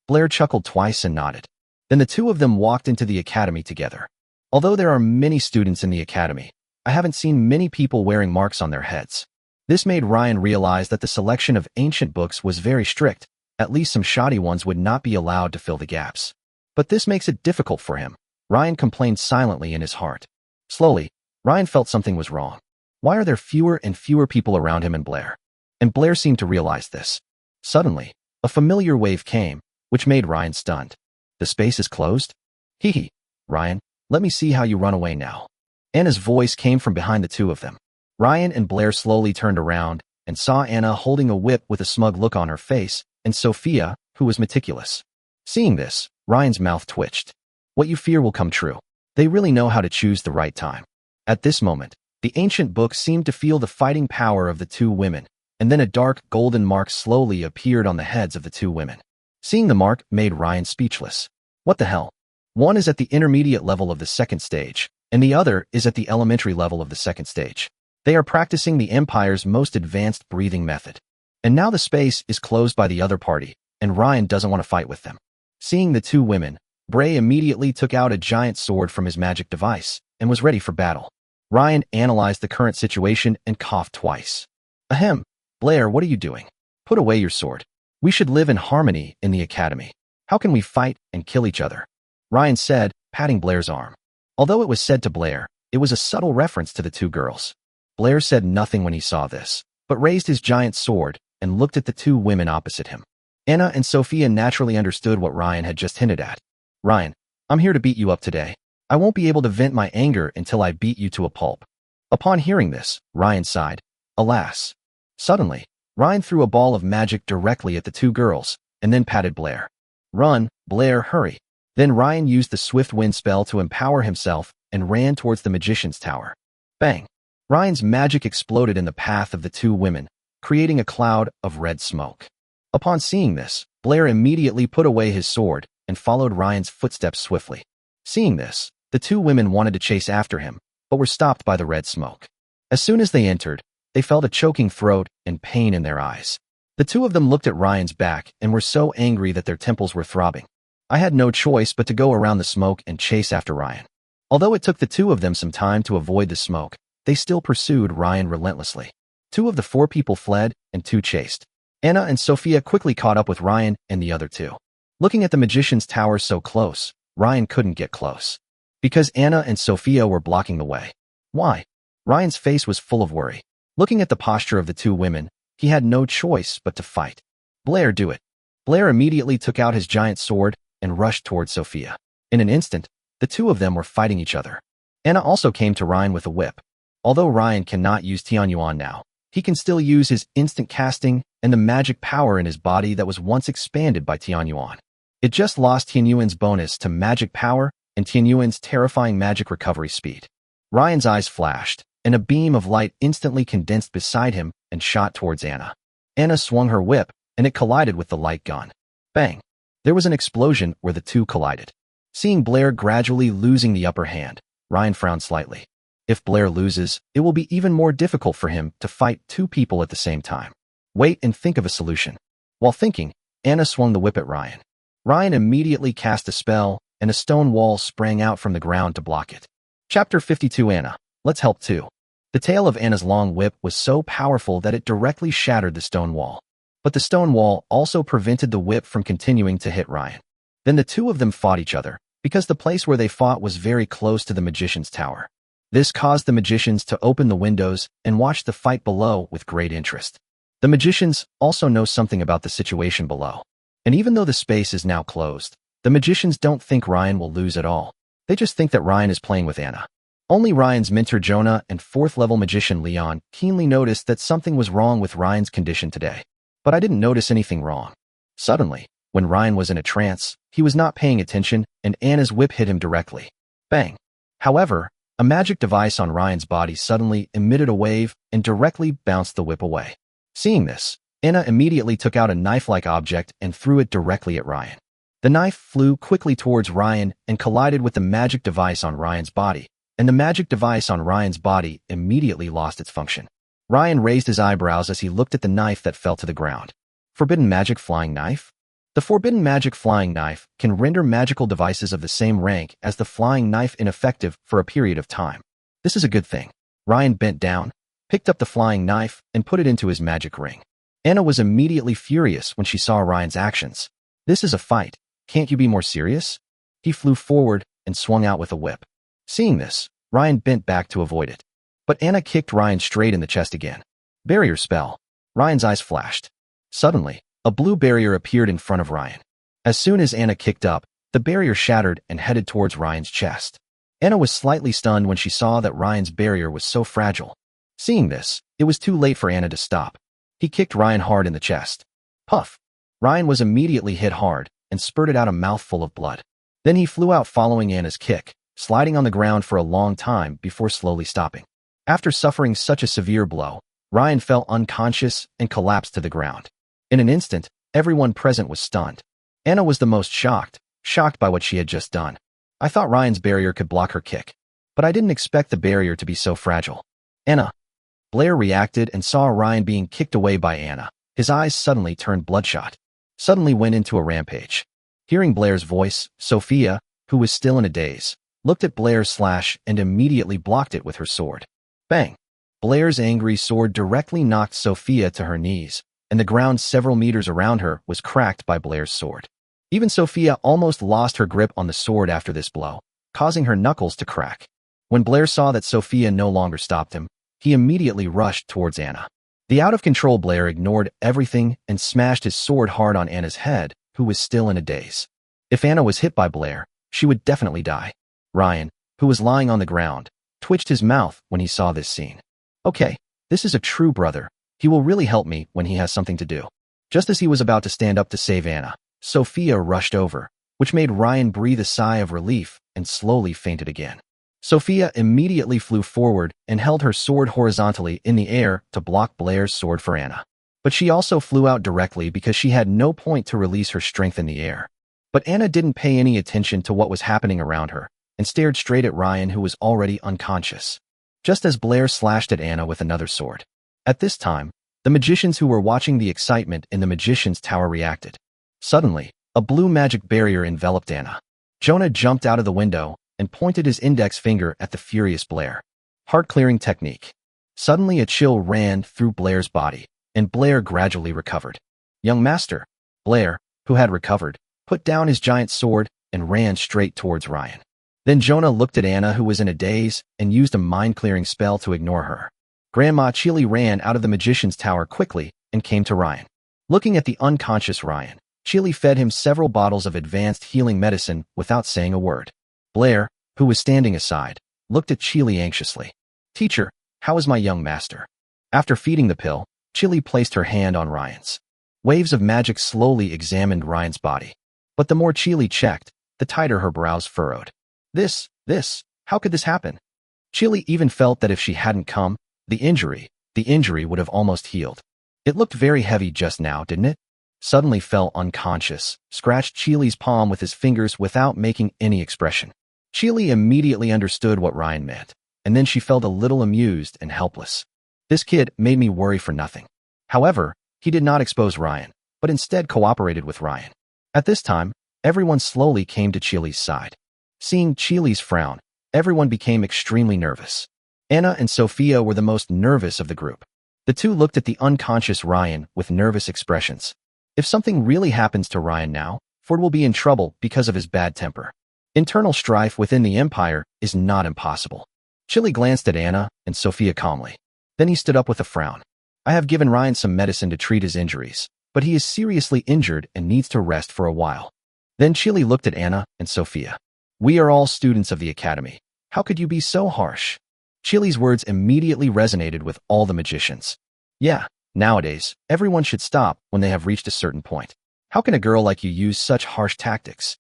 Blair chuckled twice and nodded. Then the 2 of them walked into the academy together. Although there are many students in the academy, I haven't seen many people wearing marks on their heads. This made Ryan realize that the selection of ancient books was very strict. At least some shoddy ones would not be allowed to fill the gaps. But this makes it difficult for him. Ryan complained silently in his heart. Slowly, Ryan felt something was wrong. Why are there fewer and fewer people around him and Blair? And Blair seemed to realize this. Suddenly, a familiar wave came, which made Ryan stunned. The space is closed? Hee hee. Ryan, let me see how you run away now. Anna's voice came from behind the 2 of them. Ryan and Blair slowly turned around and saw Anna holding a whip with a smug look on her face, and Sophia, who was meticulous. Seeing this, Ryan's mouth twitched. What you fear will come true. They really know how to choose the right time. At this moment, the ancient book seemed to feel the fighting power of the 2 women, and then a dark golden mark slowly appeared on the heads of the 2 women. Seeing the mark made Ryan speechless. What the hell? One is at the intermediate level of the 2nd stage, and the other is at the elementary level of the 2nd stage. They are practicing the Empire's most advanced breathing method. And now the space is closed by the other party, and Ryan doesn't want to fight with them. Seeing the 2 women, Bray immediately took out a giant sword from his magic device and was ready for battle. Ryan analyzed the current situation and coughed twice. Ahem, Blair, what are you doing? Put away your sword. We should live in harmony in the academy. How can we fight and kill each other? Ryan said, patting Blair's arm. Although it was said to Blair, it was a subtle reference to the 2 girls. Blair said nothing when he saw this, but raised his giant sword and looked at the 2 women opposite him. Anna and Sophia naturally understood what Ryan had just hinted at. Ryan, I'm here to beat you up today. I won't be able to vent my anger until I beat you to a pulp. Upon hearing this, Ryan sighed. Alas. Suddenly, Ryan threw a ball of magic directly at the 2 girls, and then patted Blair. Run, Blair, hurry. Then Ryan used the swift wind spell to empower himself and ran towards the magician's tower. Bang! Ryan's magic exploded in the path of the 2 women, creating a cloud of red smoke. Upon seeing this, Blair immediately put away his sword and followed Ryan's footsteps swiftly. Seeing this, the 2 women wanted to chase after him, but were stopped by the red smoke. As soon as they entered, they felt a choking throat and pain in their eyes. The two of them looked at Ryan's back and were so angry that their temples were throbbing. I had no choice but to go around the smoke and chase after Ryan. Although it took the two of them some time to avoid the smoke, they still pursued Ryan relentlessly. 2 of the 4 people fled and 2 chased. Anna and Sophia quickly caught up with Ryan and the other 2. Looking at the magician's tower so close, Ryan couldn't get close. Because Anna and Sophia were blocking the way. Why? Ryan's face was full of worry. Looking at the posture of the 2 women, he had no choice but to fight. Blair, do it. Blair immediately took out his giant sword and rushed towards Sophia. In an instant, the 2 of them were fighting each other. Anna also came to Ryan with a whip. Although Ryan cannot use Tianyuan now, he can still use his instant casting and the magic power in his body that was once expanded by Tianyuan. It just lost Tianyuan's bonus to magic power and Tianyuan's terrifying magic recovery speed. Ryan's eyes flashed, and a beam of light instantly condensed beside him and shot towards Anna. Anna swung her whip, and it collided with the light gun. Bang! There was an explosion where the 2 collided. Seeing Blair gradually losing the upper hand, Ryan frowned slightly. If Blair loses, it will be even more difficult for him to fight 2 people at the same time. Wait and think of a solution. While thinking, Anna swung the whip at Ryan. Ryan immediately cast a spell, and a stone wall sprang out from the ground to block it. Chapter 52 Anna, let's help too. The tail of Anna's long whip was so powerful that it directly shattered the stone wall. But the stone wall also prevented the whip from continuing to hit Ryan. Then the 2 of them fought each other, because the place where they fought was very close to the magician's tower. This caused the magicians to open the windows and watch the fight below with great interest. The magicians also know something about the situation below. And even though the space is now closed, the magicians don't think Ryan will lose at all. They just think that Ryan is playing with Anna. Only Ryan's mentor Jonah and 4th-level magician Leon keenly noticed that something was wrong with Ryan's condition today. But I didn't notice anything wrong. Suddenly, when Ryan was in a trance, he was not paying attention and Anna's whip hit him directly. Bang! However, a magic device on Ryan's body suddenly emitted a wave and directly bounced the whip away. Seeing this, Anna immediately took out a knife-like object and threw it directly at Ryan. The knife flew quickly towards Ryan and collided with the magic device on Ryan's body, and the magic device on Ryan's body immediately lost its function. Ryan raised his eyebrows as he looked at the knife that fell to the ground. Forbidden Magic Flying Knife? The Forbidden Magic Flying Knife can render magical devices of the same rank as the flying knife ineffective for a period of time. This is a good thing. Ryan bent down, picked up the flying knife, and put it into his magic ring. Anna was immediately furious when she saw Ryan's actions. This is a fight. Can't you be more serious? He flew forward and swung out with a whip. Seeing this, Ryan bent back to avoid it. But Anna kicked Ryan straight in the chest again. Barrier spell. Ryan's eyes flashed. Suddenly, a blue barrier appeared in front of Ryan. As soon as Anna kicked up, the barrier shattered and headed towards Ryan's chest. Anna was slightly stunned when she saw that Ryan's barrier was so fragile. Seeing this, it was too late for Anna to stop. He kicked Ryan hard in the chest. Puff! Ryan was immediately hit hard and spurted out a mouthful of blood. Then he flew out following Anna's kick, sliding on the ground for a long time before slowly stopping. After suffering such a severe blow, Ryan fell unconscious and collapsed to the ground. In an instant, everyone present was stunned. Anna was the most shocked by what she had just done. I thought Ryan's barrier could block her kick, but I didn't expect the barrier to be so fragile. Anna. Blair reacted and saw Ryan being kicked away by Anna. His eyes suddenly turned bloodshot. Suddenly went into a rampage. Hearing Blair's voice, Sophia, who was still in a daze, looked at Blair's slash and immediately blocked it with her sword. Bang! Blair's angry sword directly knocked Sophia to her knees, and the ground several meters around her was cracked by Blair's sword. Even Sophia almost lost her grip on the sword after this blow, causing her knuckles to crack. When Blair saw that Sophia no longer stopped him, he immediately rushed towards Anna. The out-of-control Blair ignored everything and smashed his sword hard on Anna's head, who was still in a daze. If Anna was hit by Blair, she would definitely die. Ryan, who was lying on the ground, twitched his mouth when he saw this scene. Okay, this is a true brother. He will really help me when he has something to do. Just as he was about to stand up to save Anna, Sophia rushed over, which made Ryan breathe a sigh of relief and slowly fainted again. Sophia immediately flew forward and held her sword horizontally in the air to block Blair's sword for Anna. But she also flew out directly because she had no point to release her strength in the air. But Anna didn't pay any attention to what was happening around her and stared straight at Ryan, who was already unconscious. Just as Blair slashed at Anna with another sword. At this time, The magicians who were watching the excitement in the magician's tower reacted. Suddenly, a blue magic barrier enveloped Anna. Jonah jumped out of the window and pointed his index finger at the furious Blair. Heart-clearing technique. Suddenly a chill ran through Blair's body, and Blair gradually recovered. Young master. Blair, who had recovered, put down his giant sword and ran straight towards Ryan. Then Jonah looked at Anna, who was in a daze, and used a mind-clearing spell to ignore her. Grandma Chili ran out of the magician's tower quickly and came to Ryan. Looking at the unconscious Ryan, Chili fed him several bottles of advanced healing medicine without saying a word. Blair, who was standing aside, looked at Chili anxiously. Teacher, how is my young master? After feeding the pill, Chili placed her hand on Ryan's. Waves of magic slowly examined Ryan's body. But the more Chili checked, the tighter her brows furrowed. How could this happen? Chili even felt that if she hadn't come, the injury would have almost healed. It looked very heavy just now, didn't it? Suddenly fell unconscious, scratched Chili's palm with his fingers without making any expression. Chili immediately understood what Ryan meant, and then she felt a little amused and helpless. This kid made me worry for nothing. However, he did not expose Ryan, but instead cooperated with Ryan. At this time, everyone slowly came to Chili's side. Seeing Chili's frown, everyone became extremely nervous. Anna and Sophia were the most nervous of the group. The two looked at the unconscious Ryan with nervous expressions. If something really happens to Ryan now, Ford will be in trouble because of his bad temper. Internal strife within the Empire is not impossible. Chili glanced at Anna and Sophia calmly. Then he stood up with a frown. I have given Ryan some medicine to treat his injuries, but he is seriously injured and needs to rest for a while. Then Chili looked at Anna and Sophia. We are all students of the Academy. How could you be so harsh? Chili's words immediately resonated with all the magicians. Yeah, nowadays, everyone should stop when they have reached a certain point. How can a girl like you use such harsh tactics?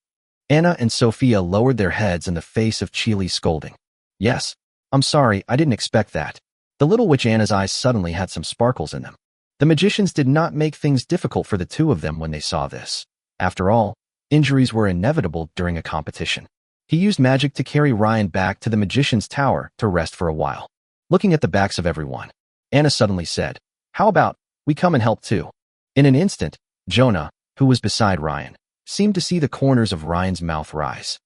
Anna and Sophia lowered their heads in the face of Chili's scolding. Yes, I'm sorry, I didn't expect that. The little witch Anna's eyes suddenly had some sparkles in them. The magicians did not make things difficult for the two of them when they saw this. After all, injuries were inevitable during a competition. He used magic to carry Ryan back to the magician's tower to rest for a while. Looking at the backs of everyone, Anna suddenly said, how about we come and help too? In an instant, Jonah, who was beside Ryan, seemed to see the corners of Ryan's mouth rise.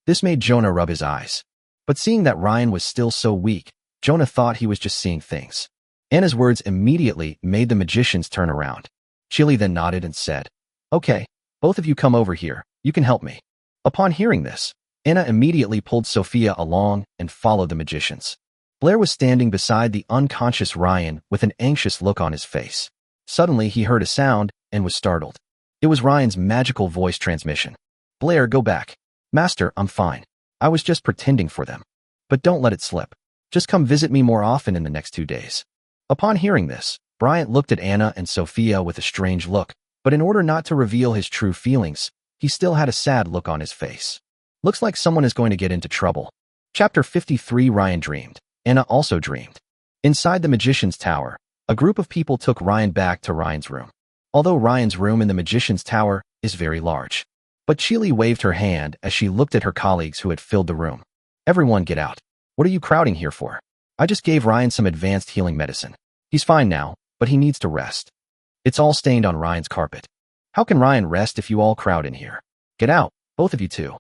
This made Jonah rub his eyes. But seeing that Ryan was still so weak, Jonah thought he was just seeing things. Anna's words immediately made the magicians turn around. Chili then nodded and said, okay, both of you come over here, you can help me. Upon hearing this, Anna immediately pulled Sophia along and followed the magicians. Blair was standing beside the unconscious Ryan with an anxious look on his face. Suddenly he heard a sound and was startled. It was Ryan's magical voice transmission. Blair, go back. Master, I'm fine. I was just pretending for them. But don't let it slip. Just come visit me more often in the next 2 days. Upon hearing this, Bryant looked at Anna and Sophia with a strange look, but in order not to reveal his true feelings, he still had a sad look on his face. Looks like someone is going to get into trouble. Chapter 53. Ryan dreamed. Anna also dreamed. Inside the magician's tower, a group of people took Ryan back to Ryan's room. Although Ryan's room in the magician's tower is very large. But Chili waved her hand as she looked at her colleagues who had filled the room. Everyone get out. What are you crowding here for? I just gave Ryan some advanced healing medicine. He's fine now, but he needs to rest. It's all stained on Ryan's carpet. How can Ryan rest if you all crowd in here? Get out, both of you two.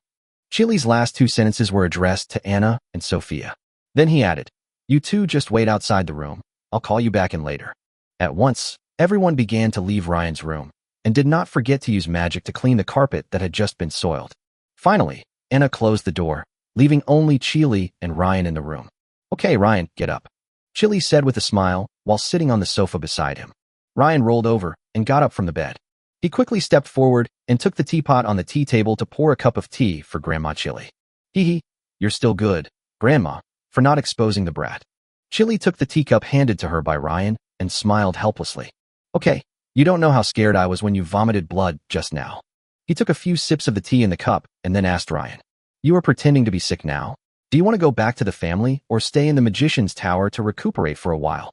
Chili's last 2 sentences were addressed to Anna and Sophia. Then he added, you two just wait outside the room. I'll call you back in later. At once, everyone began to leave Ryan's room and did not forget to use magic to clean the carpet that had just been soiled. Finally, Anna closed the door, leaving only Chili and Ryan in the room. Okay, Ryan, get up. Chili said with a smile while sitting on the sofa beside him. Ryan rolled over and got up from the bed. He quickly stepped forward and took the teapot on the tea table to pour a cup of tea for Grandma Chili. Hee, you're still good, Grandma, for not exposing the brat. Chili took the teacup handed to her by Ryan and smiled helplessly. Okay, you don't know how scared I was when you vomited blood just now. He took a few sips of the tea in the cup and then asked Ryan, you are pretending to be sick now? Do you want to go back to the family or stay in the magician's tower to recuperate for a while?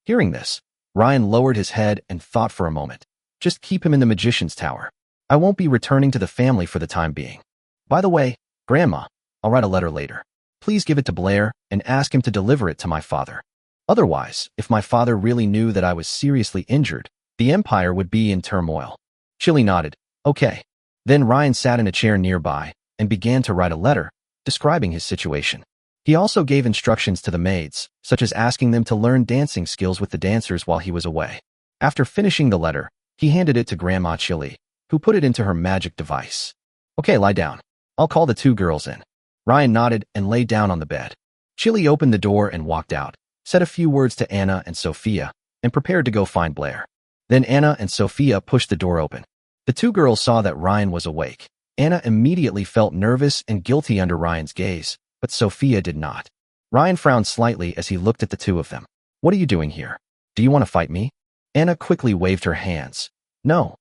Hearing this, Ryan lowered his head and thought for a moment. Just keep him in the magician's tower. I won't be returning to the family for the time being. By the way, Grandma, I'll write a letter later. Please give it to Blair and ask him to deliver it to my father. Otherwise, if my father really knew that I was seriously injured, the empire would be in turmoil. Chili nodded. Okay. Then Ryan sat in a chair nearby and began to write a letter describing his situation. He also gave instructions to the maids, such as asking them to learn dancing skills with the dancers while he was away. After finishing the letter, he handed it to Grandma Chili, who put it into her magic device. Okay, lie down. I'll call the two girls in. Ryan nodded and lay down on the bed. Chili opened the door and walked out, said a few words to Anna and Sophia, and prepared to go find Blair. Then Anna and Sophia pushed the door open. The two girls saw that Ryan was awake. Anna immediately felt nervous and guilty under Ryan's gaze, but Sophia did not. Ryan frowned slightly as he looked at the two of them. What are you doing here? Do you want to fight me? Anna quickly waved her hands. No,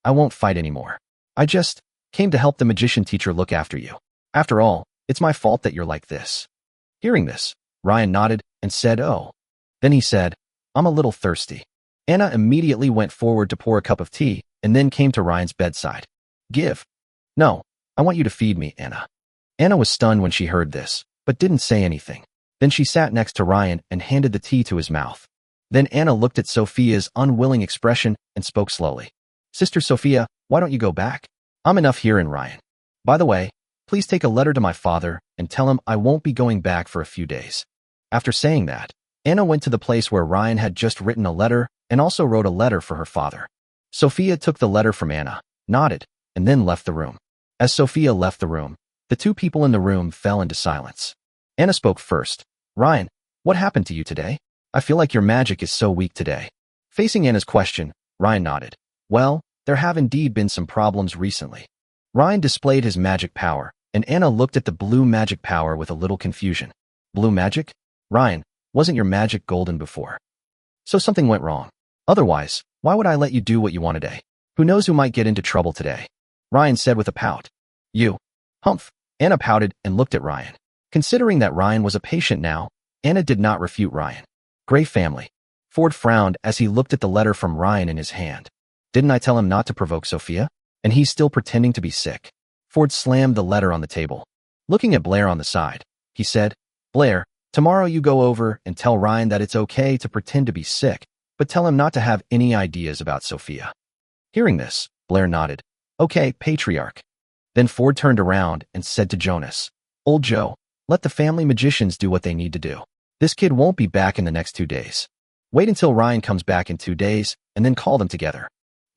I won't fight anymore. I just came to help the magician teacher look after you. After all, it's my fault that you're like this. Hearing this, Ryan nodded and said, oh. Then he said, I'm a little thirsty. Anna immediately went forward to pour a cup of tea and then came to Ryan's bedside. Give. No, I want you to feed me, Anna. Anna was stunned when she heard this, but didn't say anything. Then she sat next to Ryan and handed the tea to his mouth. Then Anna looked at Sophia's unwilling expression and spoke slowly. Sister Sophia, why don't you go back? I'm enough here in Ryan. By the way, please take a letter to my father and tell him I won't be going back for a few days. After saying that, Anna went to the place where Ryan had just written a letter and also wrote a letter for her father. Sophia took the letter from Anna, nodded, and then left the room. As Sophia left the room, the two people in the room fell into silence. Anna spoke first. Ryan, what happened to you today? I feel like your magic is so weak today. Facing Anna's question, Ryan nodded. Well, there have indeed been some problems recently. Ryan displayed his magic power, and Anna looked at the blue magic power with a little confusion. Blue magic? Ryan, wasn't your magic golden before? So something went wrong. Otherwise, why would I let you do what you want today? Who knows who might get into trouble today? Ryan said with a pout. You. Humph. Anna pouted and looked at Ryan. Considering that Ryan was a patient now, Anna did not refute Ryan. Great family. Ford frowned as he looked at the letter from Ryan in his hand. Didn't I tell him not to provoke Sophia? And he's still pretending to be sick. Ford slammed the letter on the table. Looking at Blair on the side, he said, Blair, tomorrow you go over and tell Ryan that it's okay to pretend to be sick, but tell him not to have any ideas about Sophia. Hearing this, Blair nodded. Okay, patriarch. Then Ford turned around and said to Jonas, Old Joe, let the family magicians do what they need to do. This kid won't be back in the next 2 days. Wait until Ryan comes back in 2 days and then call them together.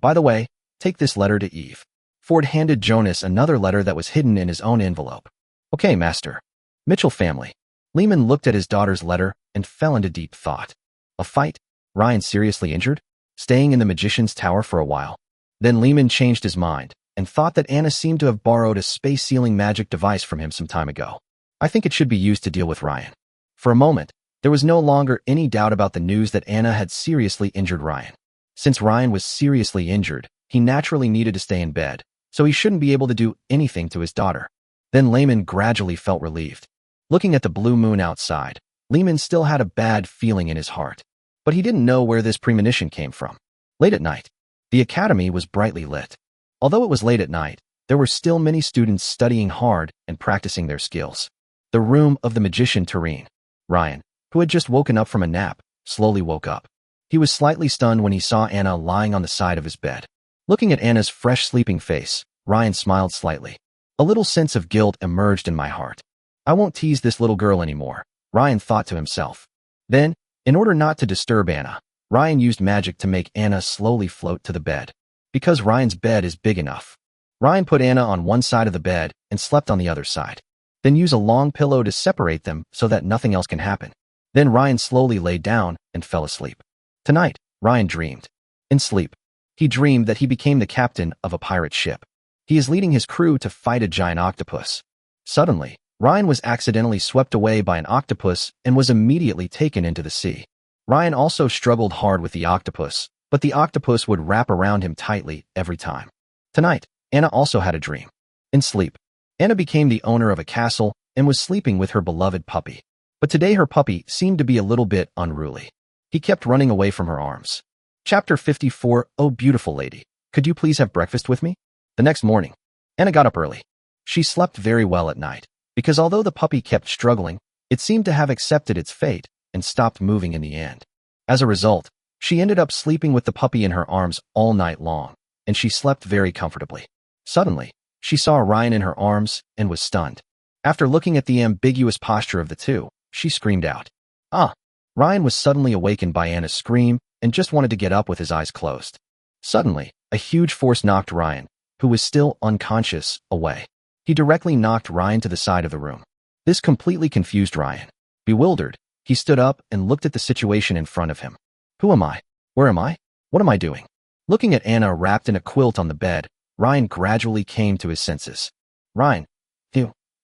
By the way, take this letter to Eve. Ford handed Jonas another letter that was hidden in his own envelope. Okay, master. Mitchell family. Lehman looked at his daughter's letter and fell into deep thought. A fight? Ryan seriously injured? Staying in the magician's tower for a while? Then Lehman changed his mind and thought that Anna seemed to have borrowed a space-sealing magic device from him some time ago. I think it should be used to deal with Ryan. For a moment, there was no longer any doubt about the news that Anna had seriously injured Ryan. Since Ryan was seriously injured, he naturally needed to stay in bed, so he shouldn't be able to do anything to his daughter. Then Lehman gradually felt relieved. Looking at the blue moon outside, Lehman still had a bad feeling in his heart. But he didn't know where this premonition came from. Late at night, the academy was brightly lit. Although it was late at night, there were still many students studying hard and practicing their skills. The room of the magician Tareen. Ryan, who had just woken up from a nap, slowly woke up. He was slightly stunned when he saw Anna lying on the side of his bed. Looking at Anna's fresh sleeping face, Ryan smiled slightly. A little sense of guilt emerged in my heart. I won't tease this little girl anymore, Ryan thought to himself. Then, in order not to disturb Anna, Ryan used magic to make Anna slowly float to the bed. Because Ryan's bed is big enough, Ryan put Anna on one side of the bed and slept on the other side. Then use a long pillow to separate them so that nothing else can happen. Then Ryan slowly lay down and fell asleep. Tonight, Ryan dreamed. In sleep, he dreamed that he became the captain of a pirate ship. He is leading his crew to fight a giant octopus. Suddenly, Ryan was accidentally swept away by an octopus and was immediately taken into the sea. Ryan also struggled hard with the octopus, but the octopus would wrap around him tightly every time. Tonight, Anna also had a dream. In sleep, Anna became the owner of a castle and was sleeping with her beloved puppy. But today her puppy seemed to be a little bit unruly. He kept running away from her arms. Chapter 54. Oh, beautiful lady, could you please have breakfast with me? The next morning, Anna got up early. She slept very well at night, because although the puppy kept struggling, it seemed to have accepted its fate and stopped moving in the end. As a result, she ended up sleeping with the puppy in her arms all night long, and she slept very comfortably. Suddenly, she saw Ryan in her arms and was stunned. After looking at the ambiguous posture of the two, she screamed out, "Ah!" Ryan was suddenly awakened by Anna's scream and just wanted to get up with his eyes closed. Suddenly, a huge force knocked Ryan, who was still unconscious, away. He directly knocked Ryan to the side of the room. This completely confused Ryan. Bewildered, he stood up and looked at the situation in front of him. Who am I? Where am I? What am I doing? Looking at Anna wrapped in a quilt on the bed, Ryan gradually came to his senses. Ryan,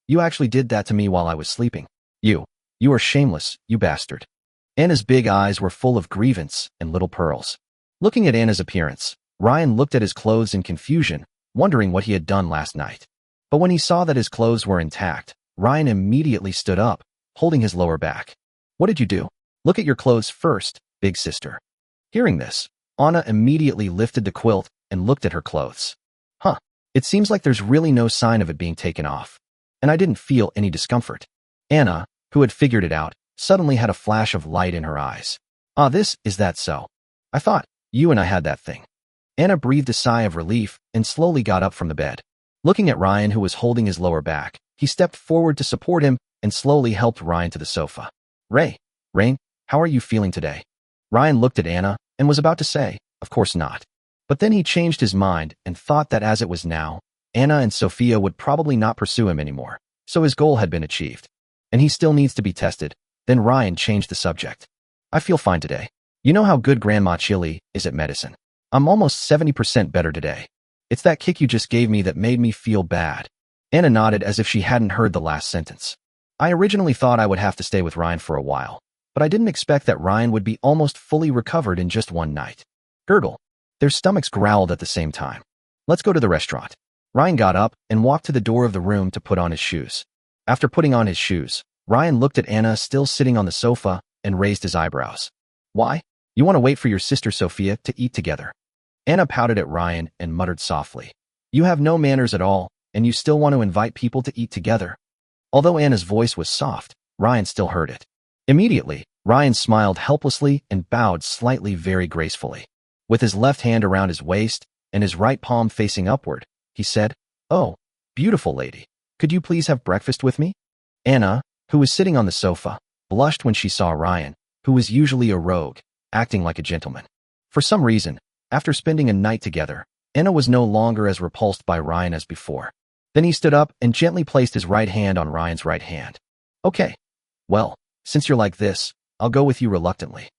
you actually did that to me while I was sleeping. You are shameless, you bastard. Anna's big eyes were full of grievance and little pearls. Looking at Anna's appearance, Ryan looked at his clothes in confusion, wondering what he had done last night. But when he saw that his clothes were intact, Ryan immediately stood up, holding his lower back. What did you do? Look at your clothes first, big sister. Hearing this, Anna immediately lifted the quilt and looked at her clothes. It seems like there's really no sign of it being taken off. And I didn't feel any discomfort. Anna, who had figured it out, suddenly had a flash of light in her eyes. Is that so? I thought you and I had that thing. Anna breathed a sigh of relief and slowly got up from the bed. Looking at Ryan, who was holding his lower back, he stepped forward to support him and slowly helped Ryan to the sofa. Rain, how are you feeling today? Ryan looked at Anna and was about to say, of course not. But then he changed his mind and thought that as it was now, Anna and Sophia would probably not pursue him anymore, so his goal had been achieved. And he still needs to be tested. Then Ryan changed the subject. I feel fine today. You know how good Grandma Chili is at medicine. I'm almost 70% better today. It's that kick you just gave me that made me feel bad. Anna nodded as if she hadn't heard the last sentence. I originally thought I would have to stay with Ryan for a while, but I didn't expect that Ryan would be almost fully recovered in just one night. Gurgle. Their stomachs growled at the same time. Let's go to the restaurant. Ryan got up and walked to the door of the room to put on his shoes. After putting on his shoes, Ryan looked at Anna still sitting on the sofa and raised his eyebrows. Why? You want to wait for your sister Sophia to eat together? Anna pouted at Ryan and muttered softly. You have no manners at all, and you still want to invite people to eat together. Although Anna's voice was soft, Ryan still heard it. Immediately, Ryan smiled helplessly and bowed slightly very gracefully. With his left hand around his waist and his right palm facing upward, he said, Oh, beautiful lady, could you please have breakfast with me? Anna, who was sitting on the sofa, blushed when she saw Ryan, who was usually a rogue, acting like a gentleman. For some reason, after spending a night together, Anna was no longer as repulsed by Ryan as before. Then he stood up and gently placed his right hand on Ryan's right hand. Okay. Well, since you're like this, I'll go with you reluctantly.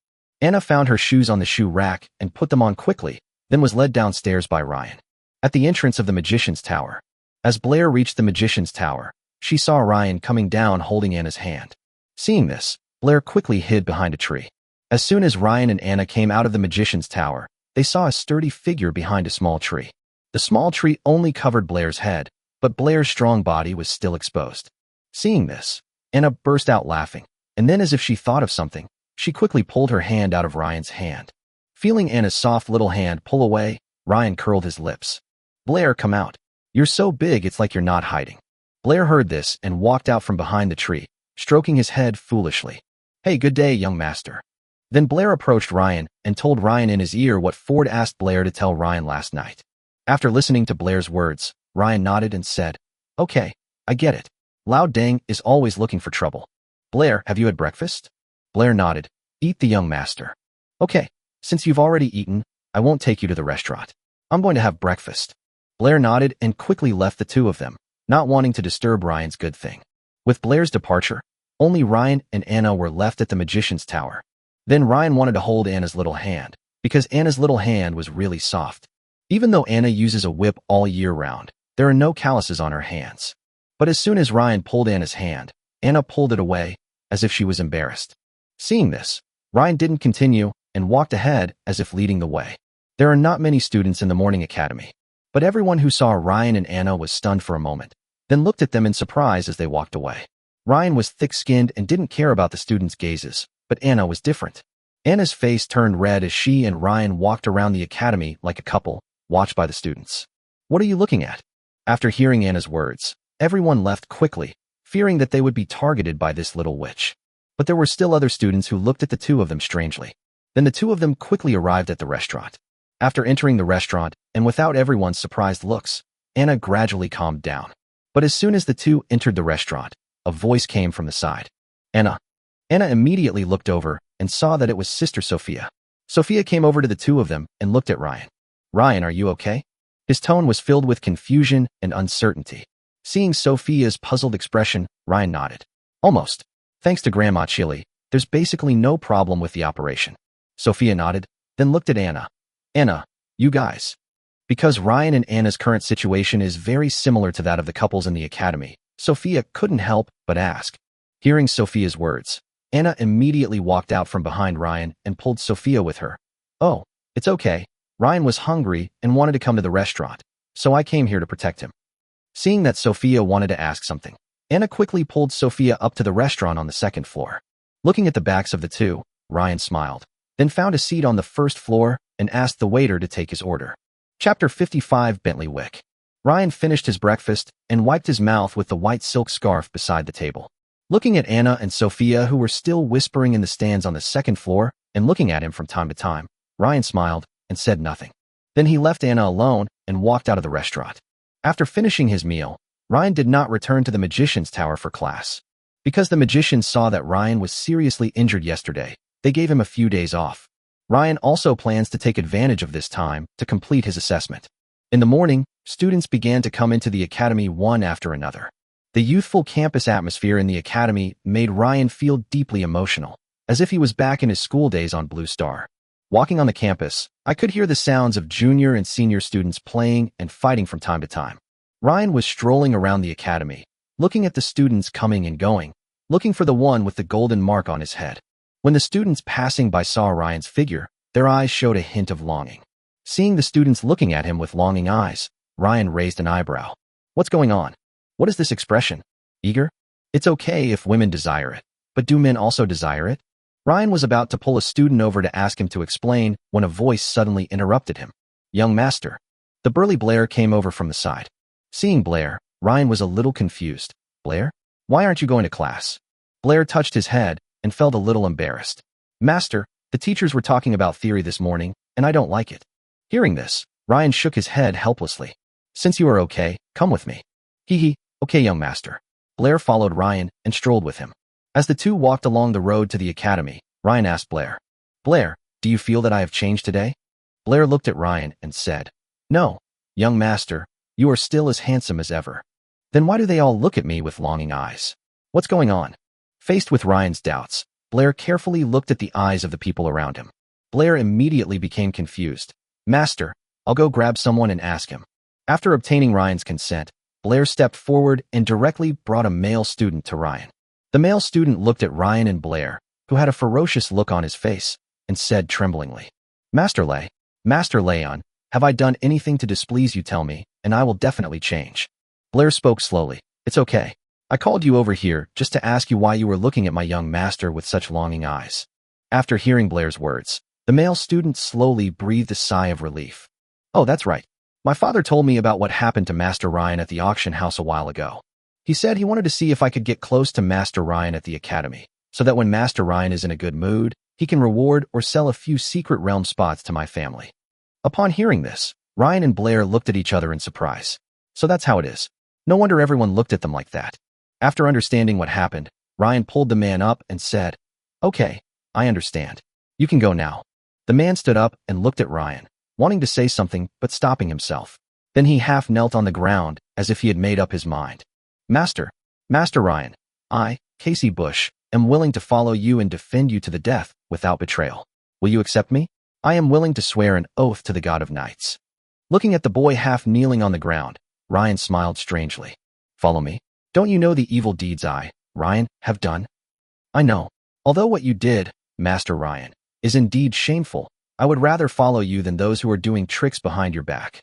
Anna found her shoes on the shoe rack and put them on quickly, then was led downstairs by Ryan. At the entrance of the Magician's Tower. As Blair reached the Magician's Tower, she saw Ryan coming down holding Anna's hand. Seeing this, Blair quickly hid behind a tree. As soon as Ryan and Anna came out of the Magician's Tower, they saw a sturdy figure behind a small tree. The small tree only covered Blair's head, but Blair's strong body was still exposed. Seeing this, Anna burst out laughing, and then as if she thought of something, she quickly pulled her hand out of Ryan's hand. Feeling Anna's soft little hand pull away, Ryan curled his lips. Blair, come out. You're so big it's like you're not hiding. Blair heard this and walked out from behind the tree, stroking his head foolishly. Hey, good day, young master. Then Blair approached Ryan and told Ryan in his ear what Ford asked Blair to tell Ryan last night. After listening to Blair's words, Ryan nodded and said, Okay, I get it. Lao Deng is always looking for trouble. Blair, have you had breakfast? Blair nodded. Eat the young master. Okay, since you've already eaten, I won't take you to the restaurant. I'm going to have breakfast. Blair nodded and quickly left the two of them, not wanting to disturb Ryan's good thing. With Blair's departure, only Ryan and Anna were left at the Magician's Tower. Then Ryan wanted to hold Anna's little hand, because Anna's little hand was really soft. Even though Anna uses a whip all year round, there are no calluses on her hands. But as soon as Ryan pulled Anna's hand, Anna pulled it away, as if she was embarrassed. Seeing this, Ryan didn't continue and walked ahead as if leading the way. There are not many students in the morning academy, but everyone who saw Ryan and Anna was stunned for a moment, then looked at them in surprise as they walked away. Ryan was thick-skinned and didn't care about the students' gazes, but Anna was different. Anna's face turned red as she and Ryan walked around the academy like a couple, watched by the students. What are you looking at? After hearing Anna's words, everyone left quickly, fearing that they would be targeted by this little witch. But there were still other students who looked at the two of them strangely. Then the two of them quickly arrived at the restaurant. After entering the restaurant, and without everyone's surprised looks, Anna gradually calmed down. But as soon as the two entered the restaurant, a voice came from the side. Anna. Anna immediately looked over and saw that it was Sister Sophia. Sophia came over to the two of them and looked at Ryan. Ryan, are you okay? His tone was filled with confusion and uncertainty. Seeing Sophia's puzzled expression, Ryan nodded. Almost. Thanks to Grandma Chili, there's basically no problem with the operation. Sophia nodded, then looked at Anna. Anna, you guys. Because Ryan and Anna's current situation is very similar to that of the couples in the academy, Sophia couldn't help but ask. Hearing Sophia's words, Anna immediately walked out from behind Ryan and pulled Sophia with her. Oh, it's okay. Ryan was hungry and wanted to come to the restaurant, so I came here to protect him. Seeing that Sophia wanted to ask something, Anna quickly pulled Sophia up to the restaurant on the second floor. Looking at the backs of the two, Ryan smiled, then found a seat on the first floor and asked the waiter to take his order. Chapter 55 Bentley Wick. Ryan finished his breakfast and wiped his mouth with the white silk scarf beside the table. Looking at Anna and Sophia, who were still whispering in the stands on the second floor and looking at him from time to time, Ryan smiled and said nothing. Then he left Anna alone and walked out of the restaurant. After finishing his meal, Ryan did not return to the Magician's Tower for class. Because the magicians saw that Ryan was seriously injured yesterday, they gave him a few days off. Ryan also plans to take advantage of this time to complete his assessment. In the morning, students began to come into the academy one after another. The youthful campus atmosphere in the academy made Ryan feel deeply emotional, as if he was back in his school days on Blue Star. Walking on the campus, I could hear the sounds of junior and senior students playing and fighting from time to time. Ryan was strolling around the academy, looking at the students coming and going, looking for the one with the golden mark on his head. When the students passing by saw Ryan's figure, their eyes showed a hint of longing. Seeing the students looking at him with longing eyes, Ryan raised an eyebrow. What's going on? What is this expression? Eager? It's okay if women desire it, but do men also desire it? Ryan was about to pull a student over to ask him to explain when a voice suddenly interrupted him. Young master. The burly Blair came over from the side. Seeing Blair, Ryan was a little confused. Blair? Why aren't you going to class? Blair touched his head and felt a little embarrassed. Master, the teachers were talking about theory this morning, and I don't like it. Hearing this, Ryan shook his head helplessly. Since you are okay, come with me. Hee. Okay, young master. Blair followed Ryan and strolled with him. As the two walked along the road to the academy, Ryan asked Blair, Blair, do you feel that I have changed today? Blair looked at Ryan and said, No, young master, you are still as handsome as ever. Then why do they all look at me with longing eyes? What's going on? Faced with Ryan's doubts, Blair carefully looked at the eyes of the people around him. Blair immediately became confused. Master, I'll go grab someone and ask him. After obtaining Ryan's consent, Blair stepped forward and directly brought a male student to Ryan. The male student looked at Ryan and Blair, who had a ferocious look on his face, and said tremblingly, Master Leon, have I done anything to displease you? Tell me, and I will definitely change. Blair spoke slowly. It's okay. I called you over here just to ask you why you were looking at my young master with such longing eyes. After hearing Blair's words, the male student slowly breathed a sigh of relief. Oh, that's right. My father told me about what happened to Master Ryan at the auction house a while ago. He said he wanted to see if I could get close to Master Ryan at the academy, so that when Master Ryan is in a good mood, he can reward or sell a few secret realm spots to my family. Upon hearing this, Ryan and Blair looked at each other in surprise. So that's how it is. No wonder everyone looked at them like that. After understanding what happened, Ryan pulled the man up and said, Okay, I understand. You can go now. The man stood up and looked at Ryan, wanting to say something but stopping himself. Then he half knelt on the ground as if he had made up his mind. Master Ryan, I, Casey Bush, am willing to follow you and defend you to the death without betrayal. Will you accept me? I am willing to swear an oath to the God of Knights. Looking at the boy half kneeling on the ground, Ryan smiled strangely. Follow me. Don't you know the evil deeds I, Ryan, have done? I know. Although what you did, Master Ryan, is indeed shameful, I would rather follow you than those who are doing tricks behind your back.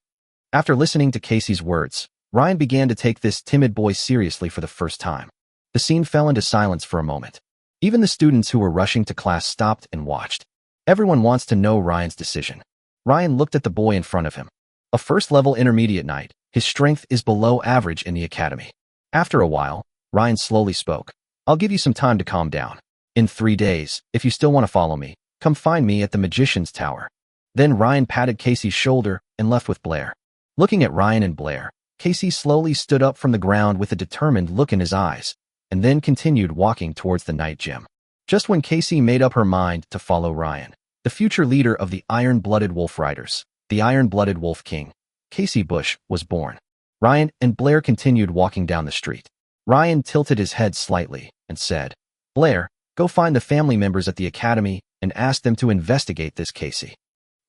After listening to Casey's words, Ryan began to take this timid boy seriously for the first time. The scene fell into silence for a moment. Even the students who were rushing to class stopped and watched. Everyone wants to know Ryan's decision. Ryan looked at the boy in front of him. A first-level intermediate knight, his strength is below average in the academy. After a while, Ryan slowly spoke. I'll give you some time to calm down. In 3 days, if you still want to follow me, come find me at the Magician's Tower. Then Ryan patted Casey's shoulder and left with Blair. Looking at Ryan and Blair, Casey slowly stood up from the ground with a determined look in his eyes, and then continued walking towards the night gym. Just when Casey made up her mind to follow Ryan, the future leader of the Iron-Blooded Wolf Riders, the Iron-Blooded Wolf King, Casey Bush, was born. Ryan and Blair continued walking down the street. Ryan tilted his head slightly and said, "Blair, go find the family members at the academy and ask them to investigate this Casey.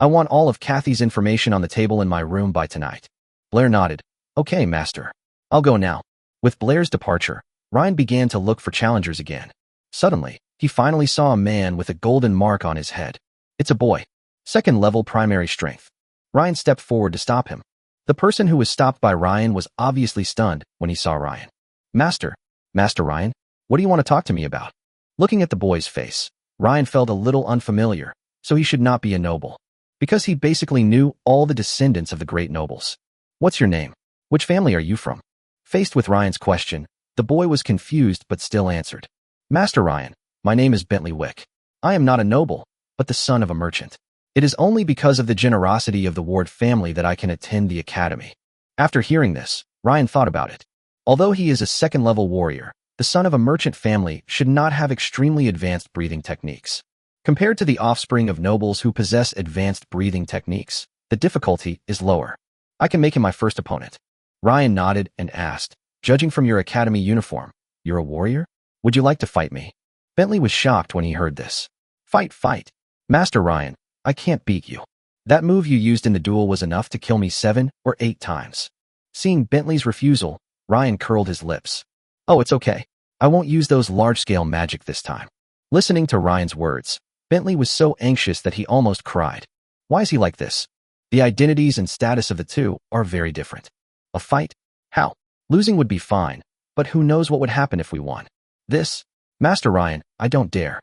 I want all of Kathy's information on the table in my room by tonight." Blair nodded. "Okay, master. I'll go now." With Blair's departure, Ryan began to look for challengers again. Suddenly, he finally saw a man with a golden mark on his head. It's a boy. 2nd level primary strength. Ryan stepped forward to stop him. The person who was stopped by Ryan was obviously stunned when he saw Ryan. Master Ryan, what do you want to talk to me about?" Looking at the boy's face, Ryan felt a little unfamiliar, so he should not be a noble, because he basically knew all the descendants of the great nobles. "What's your name? Which family are you from?" Faced with Ryan's question, the boy was confused but still answered. "Master Ryan, my name is Bentley Wick. I am not a noble, but the son of a merchant. It is only because of the generosity of the Ward family that I can attend the academy." After hearing this, Ryan thought about it. Although he is a 2nd-level warrior, the son of a merchant family should not have extremely advanced breathing techniques. Compared to the offspring of nobles who possess advanced breathing techniques, the difficulty is lower. "I can make him my first opponent." Ryan nodded and asked, "Judging from your academy uniform, you're a warrior? Would you like to fight me?" Bentley was shocked when he heard this. Fight. Master Ryan, I can't beat you. That move you used in the duel was enough to kill me 7 or 8 times. Seeing Bentley's refusal, Ryan curled his lips. "Oh, it's okay. I won't use those large-scale magic this time." Listening to Ryan's words, Bentley was so anxious that he almost cried. Why is he like this? The identities and status of the two are very different. A fight? How? Losing would be fine, but who knows what would happen if we won. This? Master Ryan, I don't dare.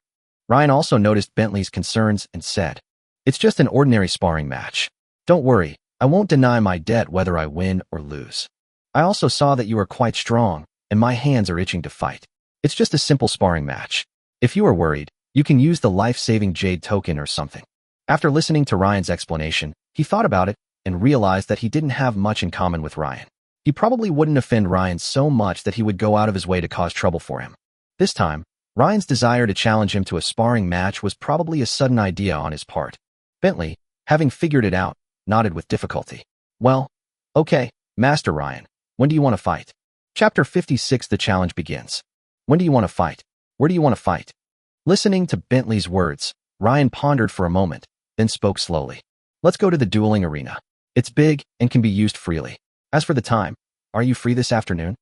Ryan also noticed Bentley's concerns and said, "It's just an ordinary sparring match. Don't worry, I won't deny my debt whether I win or lose. I also saw that you are quite strong, and my hands are itching to fight. It's just a simple sparring match. If you are worried, you can use the life-saving jade token or something." After listening to Ryan's explanation, he thought about it and realized that he didn't have much in common with Ryan. He probably wouldn't offend Ryan so much that he would go out of his way to cause trouble for him. This time, Ryan's desire to challenge him to a sparring match was probably a sudden idea on his part. Bentley, having figured it out, nodded with difficulty. "Well, okay, Master Ryan, when do you want to fight?" Chapter 56. The challenge begins. When do you want to fight? Where do you want to fight? Listening to Bentley's words, Ryan pondered for a moment, then spoke slowly. "Let's go to the dueling arena. It's big and can be used freely. As for the time, are you free this afternoon?"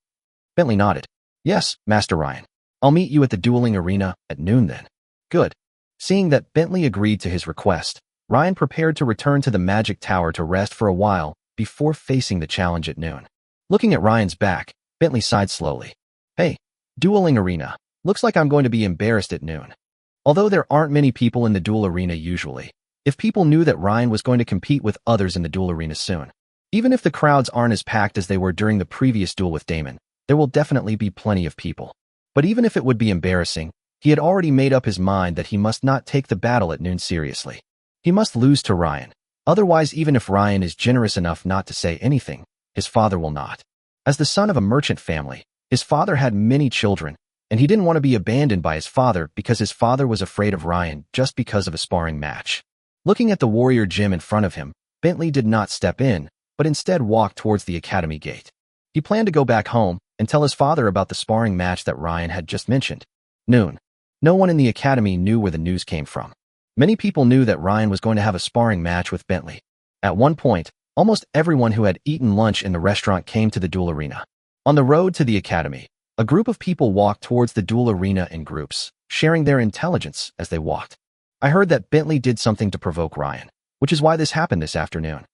Bentley nodded. "Yes, Master Ryan. I'll meet you at the dueling arena at noon then." Good. Seeing that Bentley agreed to his request, Ryan prepared to return to the Magic Tower to rest for a while before facing the challenge at noon. Looking at Ryan's back, Bentley sighed slowly. "Hey, dueling arena. Looks like I'm going to be embarrassed at noon." Although there aren't many people in the duel arena usually, if people knew that Ryan was going to compete with others in the duel arena soon, even if the crowds aren't as packed as they were during the previous duel with Damon, there will definitely be plenty of people. But even if it would be embarrassing, he had already made up his mind that he must not take the battle at noon seriously. He must lose to Ryan. Otherwise, even if Ryan is generous enough not to say anything, his father will not. As the son of a merchant family, his father had many children, and he didn't want to be abandoned by his father because his father was afraid of Ryan just because of a sparring match. Looking at the warrior gym in front of him, Bentley did not step in, but instead walked towards the academy gate. He planned to go back home and tell his father about the sparring match that Ryan had just mentioned. Noon. No one in the academy knew where the news came from. Many people knew that Ryan was going to have a sparring match with Bentley. At one point, almost everyone who had eaten lunch in the restaurant came to the duel arena. On the road to the academy, a group of people walked towards the duel arena in groups, sharing their intelligence as they walked. "I heard that Bentley did something to provoke Ryan, which is why this happened this afternoon."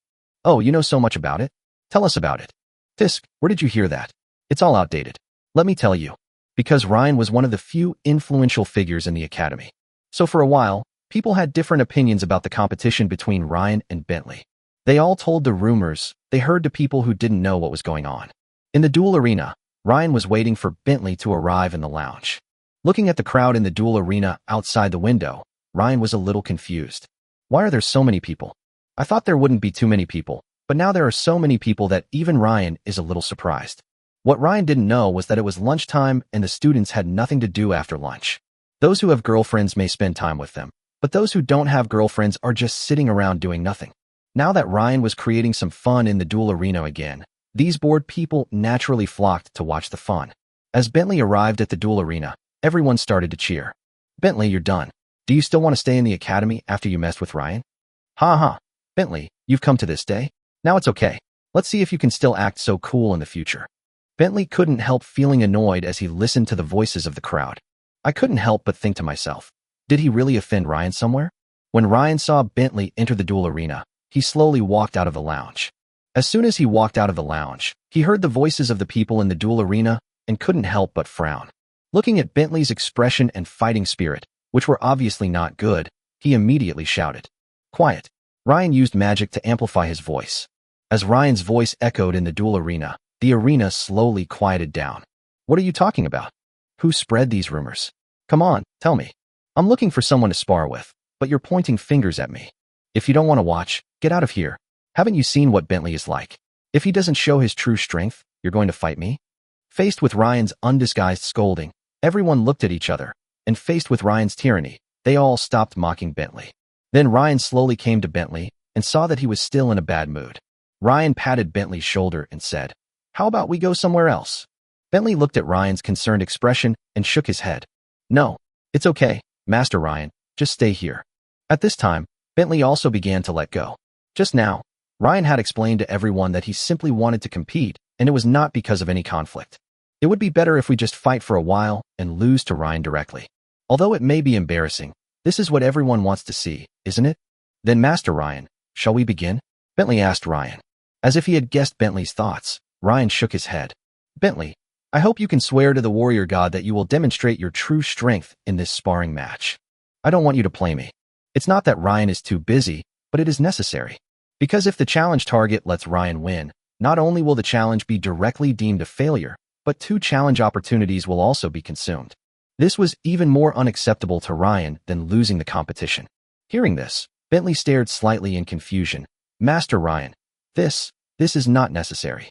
"Oh, you know so much about it? Tell us about it." "Tisk, where did you hear that? It's all outdated. Let me tell you. Because Ryan was one of the few influential figures in the academy. So for a while, people had different opinions about the competition between Ryan and Bentley. They all told the rumors they heard to people who didn't know what was going on. In the duel arena, Ryan was waiting for Bentley to arrive in the lounge. Looking at the crowd in the duel arena outside the window, Ryan was a little confused. Why are there so many people? I thought there wouldn't be too many people, but now there are so many people that even Ryan is a little surprised. What Ryan didn't know was that it was lunchtime and the students had nothing to do after lunch. Those who have girlfriends may spend time with them, but those who don't have girlfriends are just sitting around doing nothing. Now that Ryan was creating some fun in the duel arena again, these bored people naturally flocked to watch the fun. As Bentley arrived at the duel arena, everyone started to cheer. Bentley, you're done. Do you still want to stay in the academy after you messed with Ryan? Ha ha. Bentley, you've come to this day. Now it's okay. Let's see if you can still act so cool in the future. Bentley couldn't help feeling annoyed as he listened to the voices of the crowd. I couldn't help but think to myself, did he really offend Ryan somewhere? When Ryan saw Bentley enter the duel arena, he slowly walked out of the lounge. As soon as he walked out of the lounge, he heard the voices of the people in the duel arena and couldn't help but frown. Looking at Bentley's expression and fighting spirit, which were obviously not good, he immediately shouted, "Quiet." Ryan used magic to amplify his voice. As Ryan's voice echoed in the duel arena, the arena slowly quieted down. What are you talking about? Who spread these rumors? Come on, tell me. I'm looking for someone to spar with, but you're pointing fingers at me. If you don't want to watch, get out of here. Haven't you seen what Bentley is like? If he doesn't show his true strength, you're going to fight me? Faced with Ryan's undisguised scolding, everyone looked at each other, and faced with Ryan's tyranny, they all stopped mocking Bentley. Then Ryan slowly came to Bentley and saw that he was still in a bad mood. Ryan patted Bentley's shoulder and said, "How about we go somewhere else?" Bentley looked at Ryan's concerned expression and shook his head. "No, it's okay, Master Ryan, just stay here." At this time, Bentley also began to let go. Just now, Ryan had explained to everyone that he simply wanted to compete, and it was not because of any conflict. It would be better if we just fight for a while and lose to Ryan directly. Although it may be embarrassing, this is what everyone wants to see, isn't it? Then Master Ryan, shall we begin? Bentley asked Ryan. As if he had guessed Bentley's thoughts, Ryan shook his head. Bentley, I hope you can swear to the warrior god that you will demonstrate your true strength in this sparring match. I don't want you to play me. It's not that Ryan is too busy, but it is necessary. Because if the challenge target lets Ryan win, not only will the challenge be directly deemed a failure, but 2 challenge opportunities will also be consumed. This was even more unacceptable to Ryan than losing the competition. Hearing this, Bentley stared slightly in confusion. Master Ryan, this is not necessary.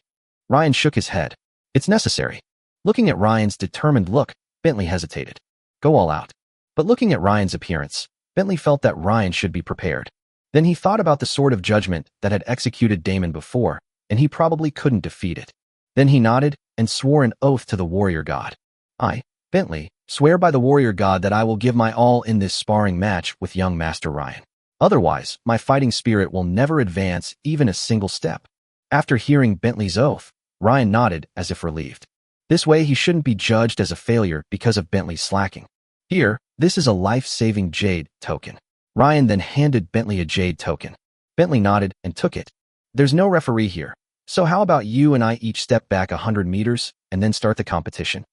Ryan shook his head. It's necessary. Looking at Ryan's determined look, Bentley hesitated. Go all out. But looking at Ryan's appearance, Bentley felt that Ryan should be prepared. Then he thought about the sword of judgment that had executed Damon before, and he probably couldn't defeat it. Then he nodded and swore an oath to the warrior god. I, Bentley, swear by the warrior god that I will give my all in this sparring match with young Master Ryan. Otherwise, my fighting spirit will never advance even a single step. After hearing Bentley's oath, Ryan nodded as if relieved. This way he shouldn't be judged as a failure because of Bentley's slacking. Here, this is a life-saving jade token. Ryan then handed Bentley a jade token. Bentley nodded and took it. There's no referee here, so how about you and I each step back 100 meters and then start the competition?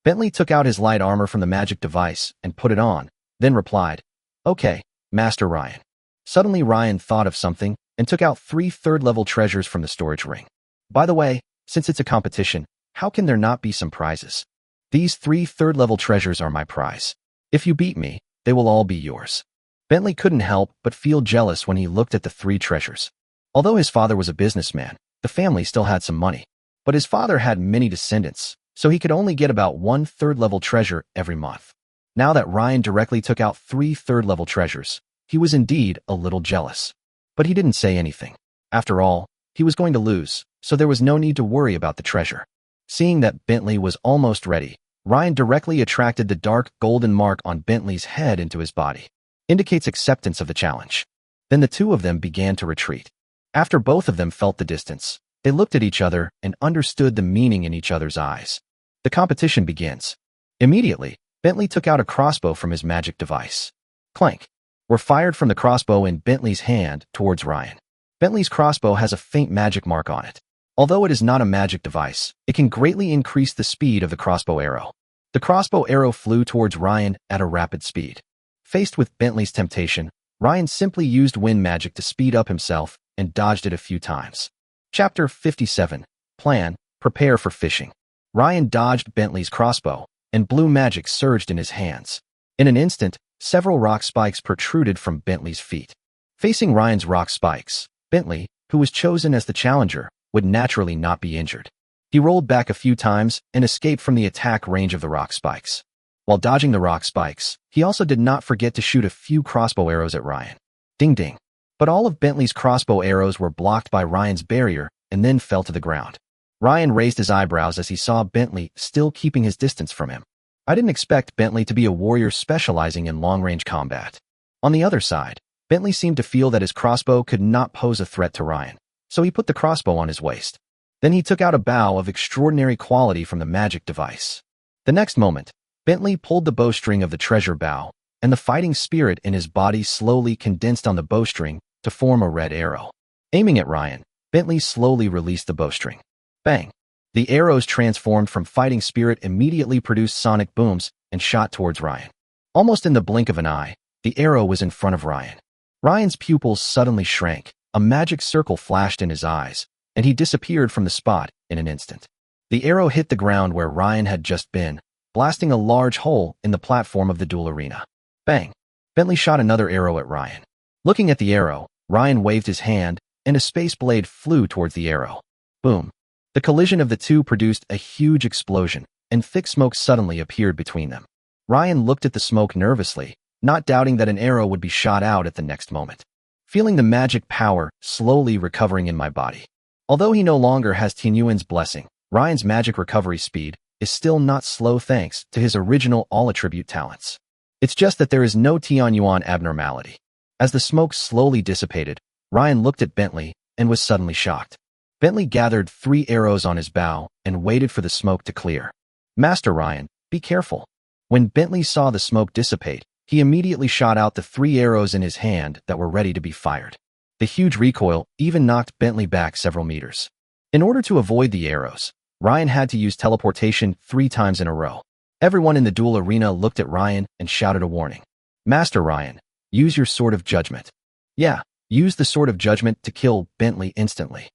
Bentley took out his light armor from the magic device and put it on, then replied, Okay, Master Ryan. Suddenly Ryan thought of something and took out 3 third-level treasures from the storage ring. By the way, since it's a competition, how can there not be some prizes? These 3 third-level treasures are my prize. If you beat me, they will all be yours. Bentley couldn't help but feel jealous when he looked at the 3 treasures. Although his father was a businessman, the family still had some money. But his father had many descendants, so he could only get about 1 third-level treasure every month. Now that Ryan directly took out 3 third-level treasures, he was indeed a little jealous. But he didn't say anything. After all, he was going to lose, so there was no need to worry about the treasure. Seeing that Bentley was almost ready, Ryan directly attracted the dark golden mark on Bentley's head into his body. Indicates acceptance of the challenge. Then the 2 of them began to retreat. After both of them felt the distance, they looked at each other and understood the meaning in each other's eyes. The competition begins. Immediately, Bentley took out a crossbow from his magic device. Clank were fired from the crossbow in Bentley's hand towards Ryan. Bentley's crossbow has a faint magic mark on it. Although it is not a magic device, it can greatly increase the speed of the crossbow arrow. The crossbow arrow flew towards Ryan at a rapid speed. Faced with Bentley's temptation, Ryan simply used wind magic to speed up himself and dodged it a few times. Chapter 57. Plan, prepare for fishing. Ryan dodged Bentley's crossbow, and blue magic surged in his hands. In an instant, several rock spikes protruded from Bentley's feet. Facing Ryan's rock spikes, Bentley, who was chosen as the challenger, would naturally not be injured. He rolled back a few times and escaped from the attack range of the rock spikes. While dodging the rock spikes, he also did not forget to shoot a few crossbow arrows at Ryan. Ding ding. But all of Bentley's crossbow arrows were blocked by Ryan's barrier and then fell to the ground. Ryan raised his eyebrows as he saw Bentley still keeping his distance from him. I didn't expect Bentley to be a warrior specializing in long-range combat. On the other side, Bentley seemed to feel that his crossbow could not pose a threat to Ryan, so he put the crossbow on his waist. Then he took out a bow of extraordinary quality from the magic device. The next moment, Bentley pulled the bowstring of the treasure bow, and the fighting spirit in his body slowly condensed on the bowstring to form a red arrow. Aiming at Ryan, Bentley slowly released the bowstring. Bang! The arrows transformed from fighting spirit immediately produced sonic booms and shot towards Ryan. Almost in the blink of an eye, the arrow was in front of Ryan. Ryan's pupils suddenly shrank, a magic circle flashed in his eyes, and he disappeared from the spot in an instant. The arrow hit the ground where Ryan had just been, blasting a large hole in the platform of the duel arena. Bang! Bentley shot another arrow at Ryan. Looking at the arrow, Ryan waved his hand, and a space blade flew towards the arrow. Boom! The collision of the two produced a huge explosion, and thick smoke suddenly appeared between them. Ryan looked at the smoke nervously, not doubting that an arrow would be shot out at the next moment. Feeling the magic power slowly recovering in my body. Although he no longer has Tianyuan's blessing, Ryan's magic recovery speed is still not slow thanks to his original all-attribute talents. It's just that there is no Tianyuan abnormality. As the smoke slowly dissipated, Ryan looked at Bentley and was suddenly shocked. Bentley gathered 3 arrows on his bow and waited for the smoke to clear. Master Ryan, be careful. When Bentley saw the smoke dissipate, he immediately shot out the 3 arrows in his hand that were ready to be fired. The huge recoil even knocked Bentley back several meters. In order to avoid the arrows, Ryan had to use teleportation 3 times in a row. Everyone in the duel arena looked at Ryan and shouted a warning. Master Ryan, use your Sword of Judgment. Yeah, use the Sword of Judgment to kill Bentley instantly.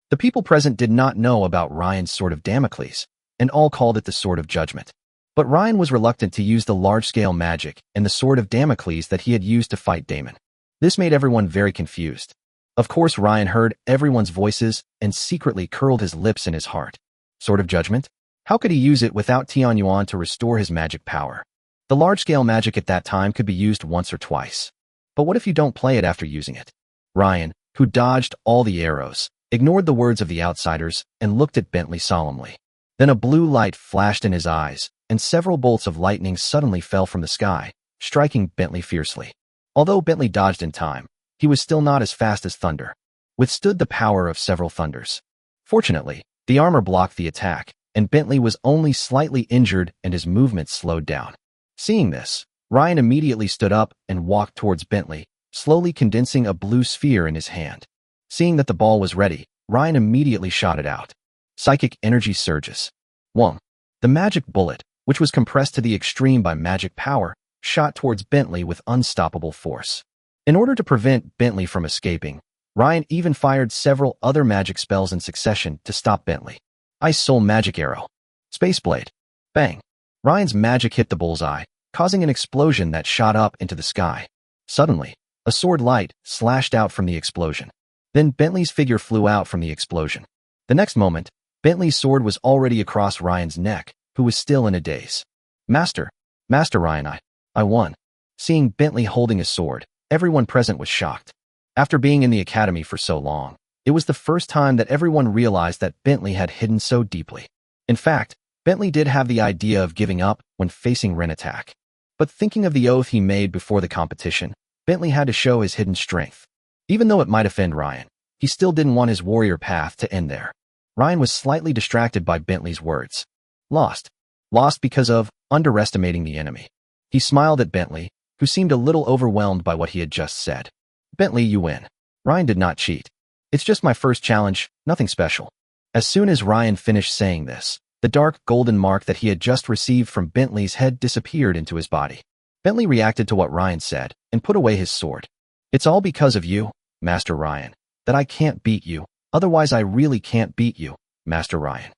The people present did not know about Ryan's Sword of Damocles, and all called it the Sword of Judgment. But Ryan was reluctant to use the large-scale magic and the Sword of Damocles that he had used to fight Damon. This made everyone very confused. Of course, Ryan heard everyone's voices and secretly curled his lips in his heart. Sword of Judgment? How could he use it without Tianyuan to restore his magic power? The large-scale magic at that time could be used once or twice. But what if you don't play it after using it? Ryan, who dodged all the arrows, ignored the words of the outsiders and looked at Bentley solemnly. Then a blue light flashed in his eyes, and several bolts of lightning suddenly fell from the sky, striking Bentley fiercely. Although Bentley dodged in time, he was still not as fast as thunder, withstood the power of several thunders. Fortunately, the armor blocked the attack, and Bentley was only slightly injured and his movement slowed down. Seeing this, Ryan immediately stood up and walked towards Bentley, slowly condensing a blue sphere in his hand. Seeing that the ball was ready, Ryan immediately shot it out. Psychic energy surges. 1. The magic bullet, which was compressed to the extreme by magic power, shot towards Bentley with unstoppable force. In order to prevent Bentley from escaping, Ryan even fired several other magic spells in succession to stop Bentley. Ice Soul Magic Arrow. Space Blade. Bang. Ryan's magic hit the bullseye, causing an explosion that shot up into the sky. Suddenly, a sword light slashed out from the explosion. Then Bentley's figure flew out from the explosion. The next moment, Bentley's sword was already across Ryan's neck, who was still in a daze. Master Ryan, I won. Seeing Bentley holding his sword, everyone present was shocked. After being in the academy for so long, it was the first time that everyone realized that Bentley had hidden so deeply. In fact, Bentley did have the idea of giving up when facing Ren attack. But thinking of the oath he made before the competition, Bentley had to show his hidden strength. Even though it might offend Ryan, he still didn't want his warrior path to end there. Ryan was slightly distracted by Bentley's words. Lost. Lost because of underestimating the enemy. He smiled at Bentley, who seemed a little overwhelmed by what he had just said. Bentley, you win. Ryan did not cheat. It's just my first challenge, nothing special. As soon as Ryan finished saying this, the dark golden mark that he had just received from Bentley's head disappeared into his body. Bentley reacted to what Ryan said and put away his sword. It's all because of you, Master Ryan, that I can't beat you. Otherwise, I really can't beat you, Master Ryan.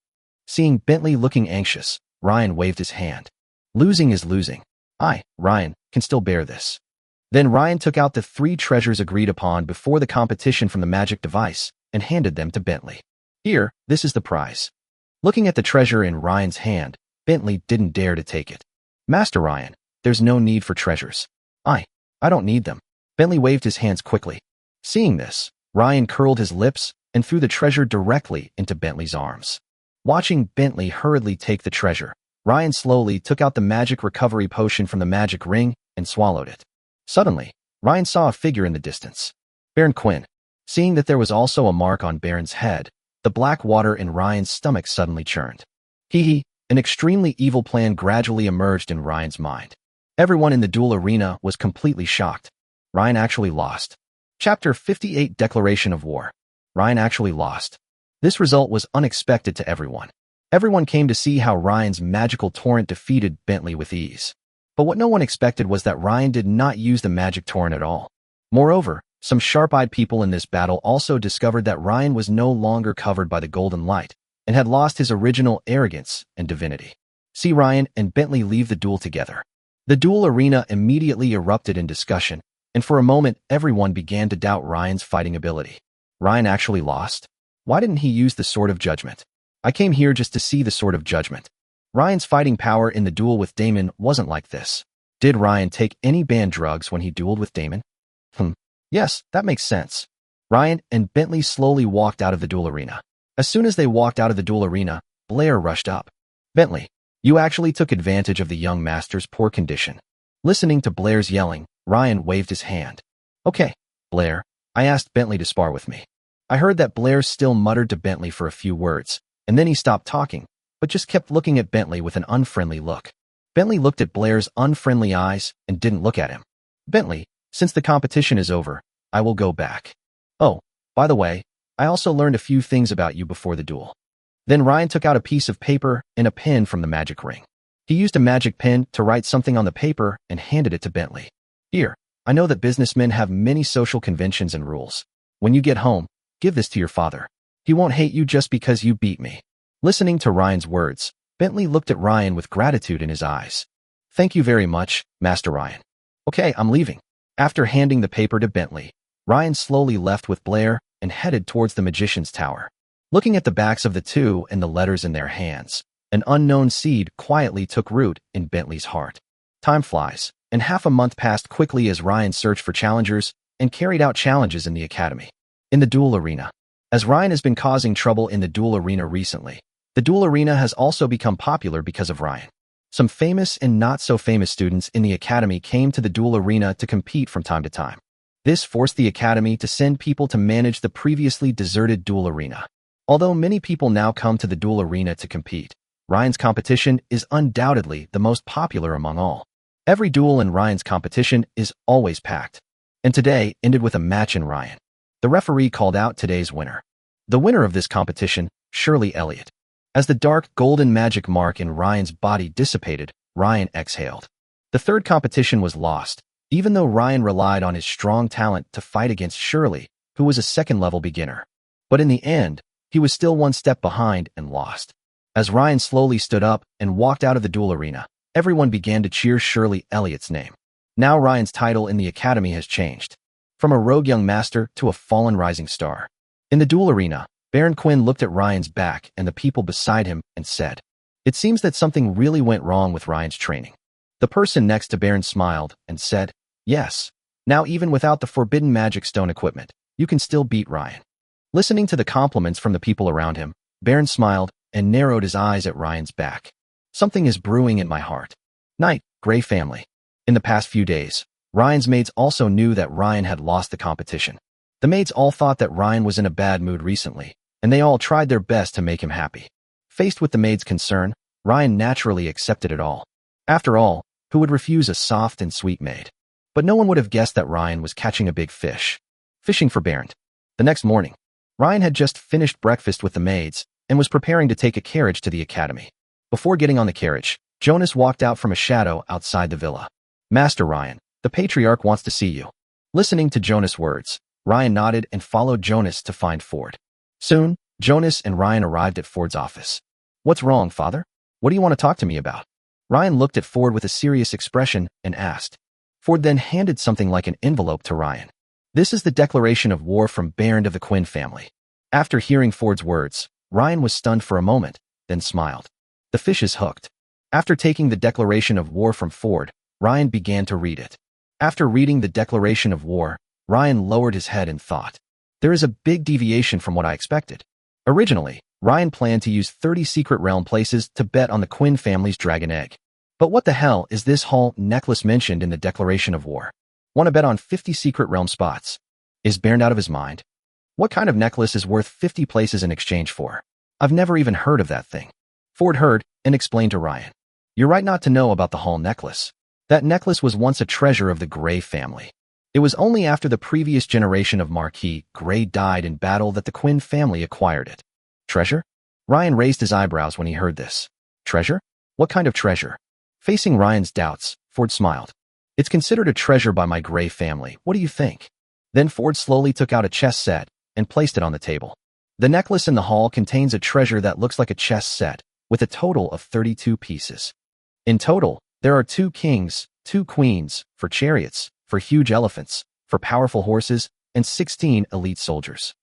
Seeing Bentley looking anxious, Ryan waved his hand. Losing is losing. I, Ryan, can still bear this. Then Ryan took out the 3 treasures agreed upon before the competition from the magic device and handed them to Bentley. Here, this is the prize. Looking at the treasure in Ryan's hand, Bentley didn't dare to take it. Master Ryan, there's no need for treasures. I don't need them. Bentley waved his hands quickly. Seeing this, Ryan curled his lips and threw the treasure directly into Bentley's arms. Watching Bentley hurriedly take the treasure, Ryan slowly took out the magic recovery potion from the magic ring and swallowed it. Suddenly, Ryan saw a figure in the distance. Baron Quinn. Seeing that there was also a mark on Baron's head, the black water in Ryan's stomach suddenly churned. An extremely evil plan gradually emerged in Ryan's mind. Everyone in the duel arena was completely shocked. Ryan actually lost. Chapter 58 Declaration of War. Ryan actually lost. This result was unexpected to everyone. Everyone came to see how Ryan's magical torrent defeated Bentley with ease. But what no one expected was that Ryan did not use the magic torrent at all. Moreover, some sharp-eyed people in this battle also discovered that Ryan was no longer covered by the golden light and had lost his original arrogance and divinity. See Ryan and Bentley leave the duel together. The duel arena immediately erupted in discussion, and for a moment everyone began to doubt Ryan's fighting ability. Ryan actually lost? Why didn't he use the Sword of Judgment? I came here just to see the Sword of Judgment. Ryan's fighting power in the duel with Damon wasn't like this. Did Ryan take any banned drugs when he dueled with Damon? Yes, that makes sense. Ryan and Bentley slowly walked out of the duel arena. As soon as they walked out of the duel arena, Blair rushed up. Bentley, you actually took advantage of the young master's poor condition. Listening to Blair's yelling, Ryan waved his hand. Okay, Blair, I asked Bentley to spar with me. I heard that Blair still muttered to Bentley for a few words, and then he stopped talking, but just kept looking at Bentley with an unfriendly look. Bentley looked at Blair's unfriendly eyes and didn't look at him. Bentley, since the competition is over, I will go back. Oh, by the way, I also learned a few things about you before the duel. Then Ryan took out a piece of paper and a pen from the magic ring. He used a magic pen to write something on the paper and handed it to Bentley. Here, I know that businessmen have many social conventions and rules. When you get home, give this to your father. He won't hate you just because you beat me. Listening to Ryan's words, Bentley looked at Ryan with gratitude in his eyes. Thank you very much, Master Ryan. Okay, I'm leaving. After handing the paper to Bentley, Ryan slowly left with Blair and headed towards the Magician's Tower. Looking at the backs of the two and the letters in their hands, an unknown seed quietly took root in Bentley's heart. Time flies, and half a month passed quickly as Ryan searched for challengers and carried out challenges in the academy. In the duel arena. As Ryan has been causing trouble in the duel arena recently, the duel arena has also become popular because of Ryan. Some famous and not-so-famous students in the academy came to the duel arena to compete from time to time. This forced the academy to send people to manage the previously deserted duel arena. Although many people now come to the duel arena to compete, Ryan's competition is undoubtedly the most popular among all. Every duel in Ryan's competition is always packed. And today ended with a match in Ryan. The referee called out today's winner. The winner of this competition, Shirley Elliott. As the dark golden magic mark in Ryan's body dissipated, Ryan exhaled. The third competition was lost, even though Ryan relied on his strong talent to fight against Shirley, who was a second-level beginner. But in the end, he was still one step behind and lost. As Ryan slowly stood up and walked out of the duel arena, everyone began to cheer Shirley Elliott's name. Now Ryan's title in the academy has changed. From a rogue young master to a fallen rising star. In the duel arena, Baron Quinn looked at Ryan's back and the people beside him and said, "It seems that something really went wrong with Ryan's training." The person next to Baron smiled and said, "Yes. Now even without the forbidden magic stone equipment, you can still beat Ryan." Listening to the compliments from the people around him, Baron smiled and narrowed his eyes at Ryan's back. Something is brewing in my heart. Night, Grey family. In the past few days, Ryan's maids also knew that Ryan had lost the competition. The maids all thought that Ryan was in a bad mood recently, and they all tried their best to make him happy. Faced with the maids' concern, Ryan naturally accepted it all. After all, who would refuse a soft and sweet maid? But no one would have guessed that Ryan was catching a big fish. Fishing for Bernd. The next morning, Ryan had just finished breakfast with the maids and was preparing to take a carriage to the academy. Before getting on the carriage, Jonas walked out from a shadow outside the villa. "Master Ryan, the patriarch wants to see you." Listening to Jonas' words, Ryan nodded and followed Jonas to find Ford. Soon, Jonas and Ryan arrived at Ford's office. "What's wrong, father? What do you want to talk to me about?" Ryan looked at Ford with a serious expression and asked. Ford then handed something like an envelope to Ryan. This is the declaration of war from Bernd of the Quinn family. After hearing Ford's words, Ryan was stunned for a moment, then smiled. The fish is hooked. After taking the declaration of war from Ford, Ryan began to read it. After reading the declaration of war, Ryan lowered his head and thought. There is a big deviation from what I expected. Originally, Ryan planned to use 30 Secret Realm places to bet on the Quinn family's dragon egg. But what the hell is this whole necklace mentioned in the declaration of war? Want to bet on 50 Secret Realm spots? Is Bernd out of his mind? What kind of necklace is worth 50 places in exchange for? I've never even heard of that thing. Ford heard and explained to Ryan. You're right not to know about the Hall necklace. That necklace was once a treasure of the Grey family. It was only after the previous generation of Marquis Grey died in battle that the Quinn family acquired it. Treasure? Ryan raised his eyebrows when he heard this. Treasure? What kind of treasure? Facing Ryan's doubts, Ford smiled. It's considered a treasure by my Grey family. What do you think? Then Ford slowly took out a chess set and placed it on the table. The necklace in the hall contains a treasure that looks like a chess set, with a total of 32 pieces. In total, there are 2 kings, 2 queens, for chariots, for huge elephants, for powerful horses, and 16 elite soldiers.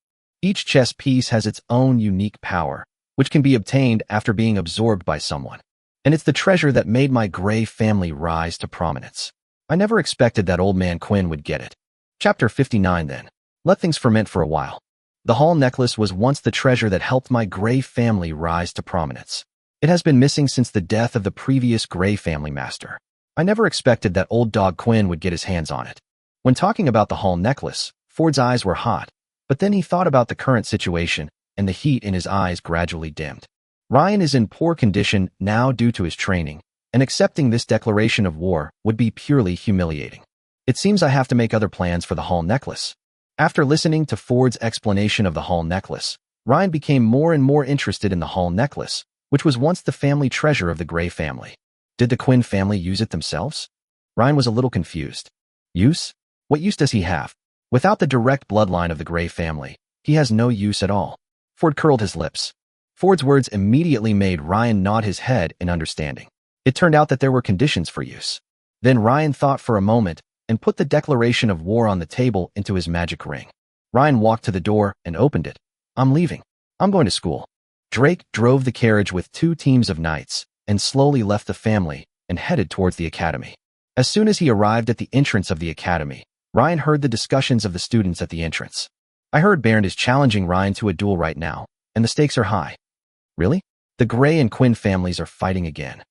Each chess piece has its own unique power, which can be obtained after being absorbed by someone. And it's the treasure that made my Grey family rise to prominence. I never expected that old man Quinn would get it. Chapter 59 then. Let things ferment for a while. The Hall necklace was once the treasure that helped my Grey family rise to prominence. It has been missing since the death of the previous Grey family master. I never expected that old dog Quinn would get his hands on it. When talking about the Hall necklace, Ford's eyes were hot, but then he thought about the current situation, and the heat in his eyes gradually dimmed. Ryan is in poor condition now due to his training, and accepting this declaration of war would be purely humiliating. It seems I have to make other plans for the Hall necklace. After listening to Ford's explanation of the Hall necklace, Ryan became more and more interested in the Hall necklace, which was once the family treasure of the Grey family. Did the Quinn family use it themselves? Ryan was a little confused. Use? What use does he have? Without the direct bloodline of the Grey family, he has no use at all. Ford curled his lips. Ford's words immediately made Ryan nod his head in understanding. It turned out that there were conditions for use. Then Ryan thought for a moment and put the declaration of war on the table into his magic ring. Ryan walked to the door and opened it. I'm leaving. I'm going to school. Drake drove the carriage with 2 teams of knights and slowly left the family and headed towards the academy. As soon as he arrived at the entrance of the academy, Ryan heard the discussions of the students at the entrance. I heard Bernd is challenging Ryan to a duel right now, and the stakes are high. Really? The Grey and Quinn families are fighting again.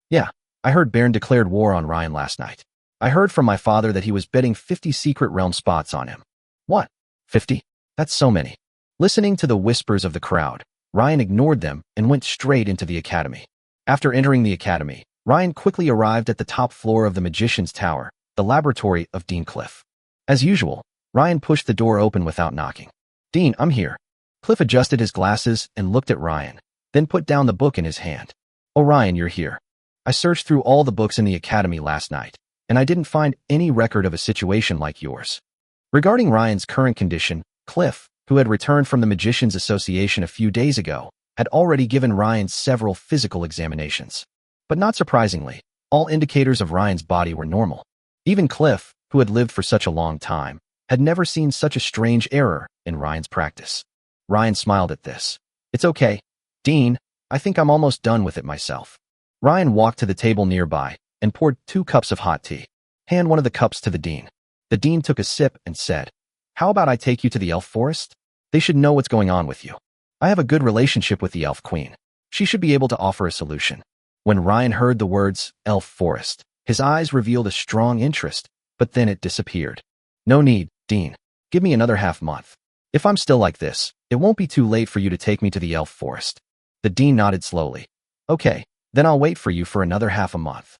Yeah, I heard Bernd declared war on Ryan last night. I heard from my father that he was betting 50 Secret Realm spots on him. What? 50? That's so many. Listening to the whispers of the crowd, Ryan ignored them and went straight into the academy. After entering the academy, Ryan quickly arrived at the top floor of the Magician's Tower, the laboratory of Dean Cliff. As usual, Ryan pushed the door open without knocking. Dean, I'm here. Cliff adjusted his glasses and looked at Ryan, then put down the book in his hand. Oh, Ryan, you're here. I searched through all the books in the academy last night, and I didn't find any record of a situation like yours. Regarding Ryan's current condition, Cliff, who had returned from the Magicians Association a few days ago, had already given Ryan several physical examinations. But not surprisingly, all indicators of Ryan's body were normal. Even Cliff, who had lived for such a long time, had never seen such a strange error in Ryan's practice. Ryan smiled at this. It's okay. Dean, I think I'm almost done with it myself. Ryan walked to the table nearby and poured 2 cups of hot tea. Hand one of the cups to the dean. The dean took a sip and said, How about I take you to the elf forest? They should know what's going on with you. I have a good relationship with the elf queen. She should be able to offer a solution. When Ryan heard the words, elf forest, his eyes revealed a strong interest, but then it disappeared. No need, Dean. Give me another half-month. If I'm still like this, it won't be too late for you to take me to the elf forest. The dean nodded slowly. Okay, then I'll wait for you for another half a month.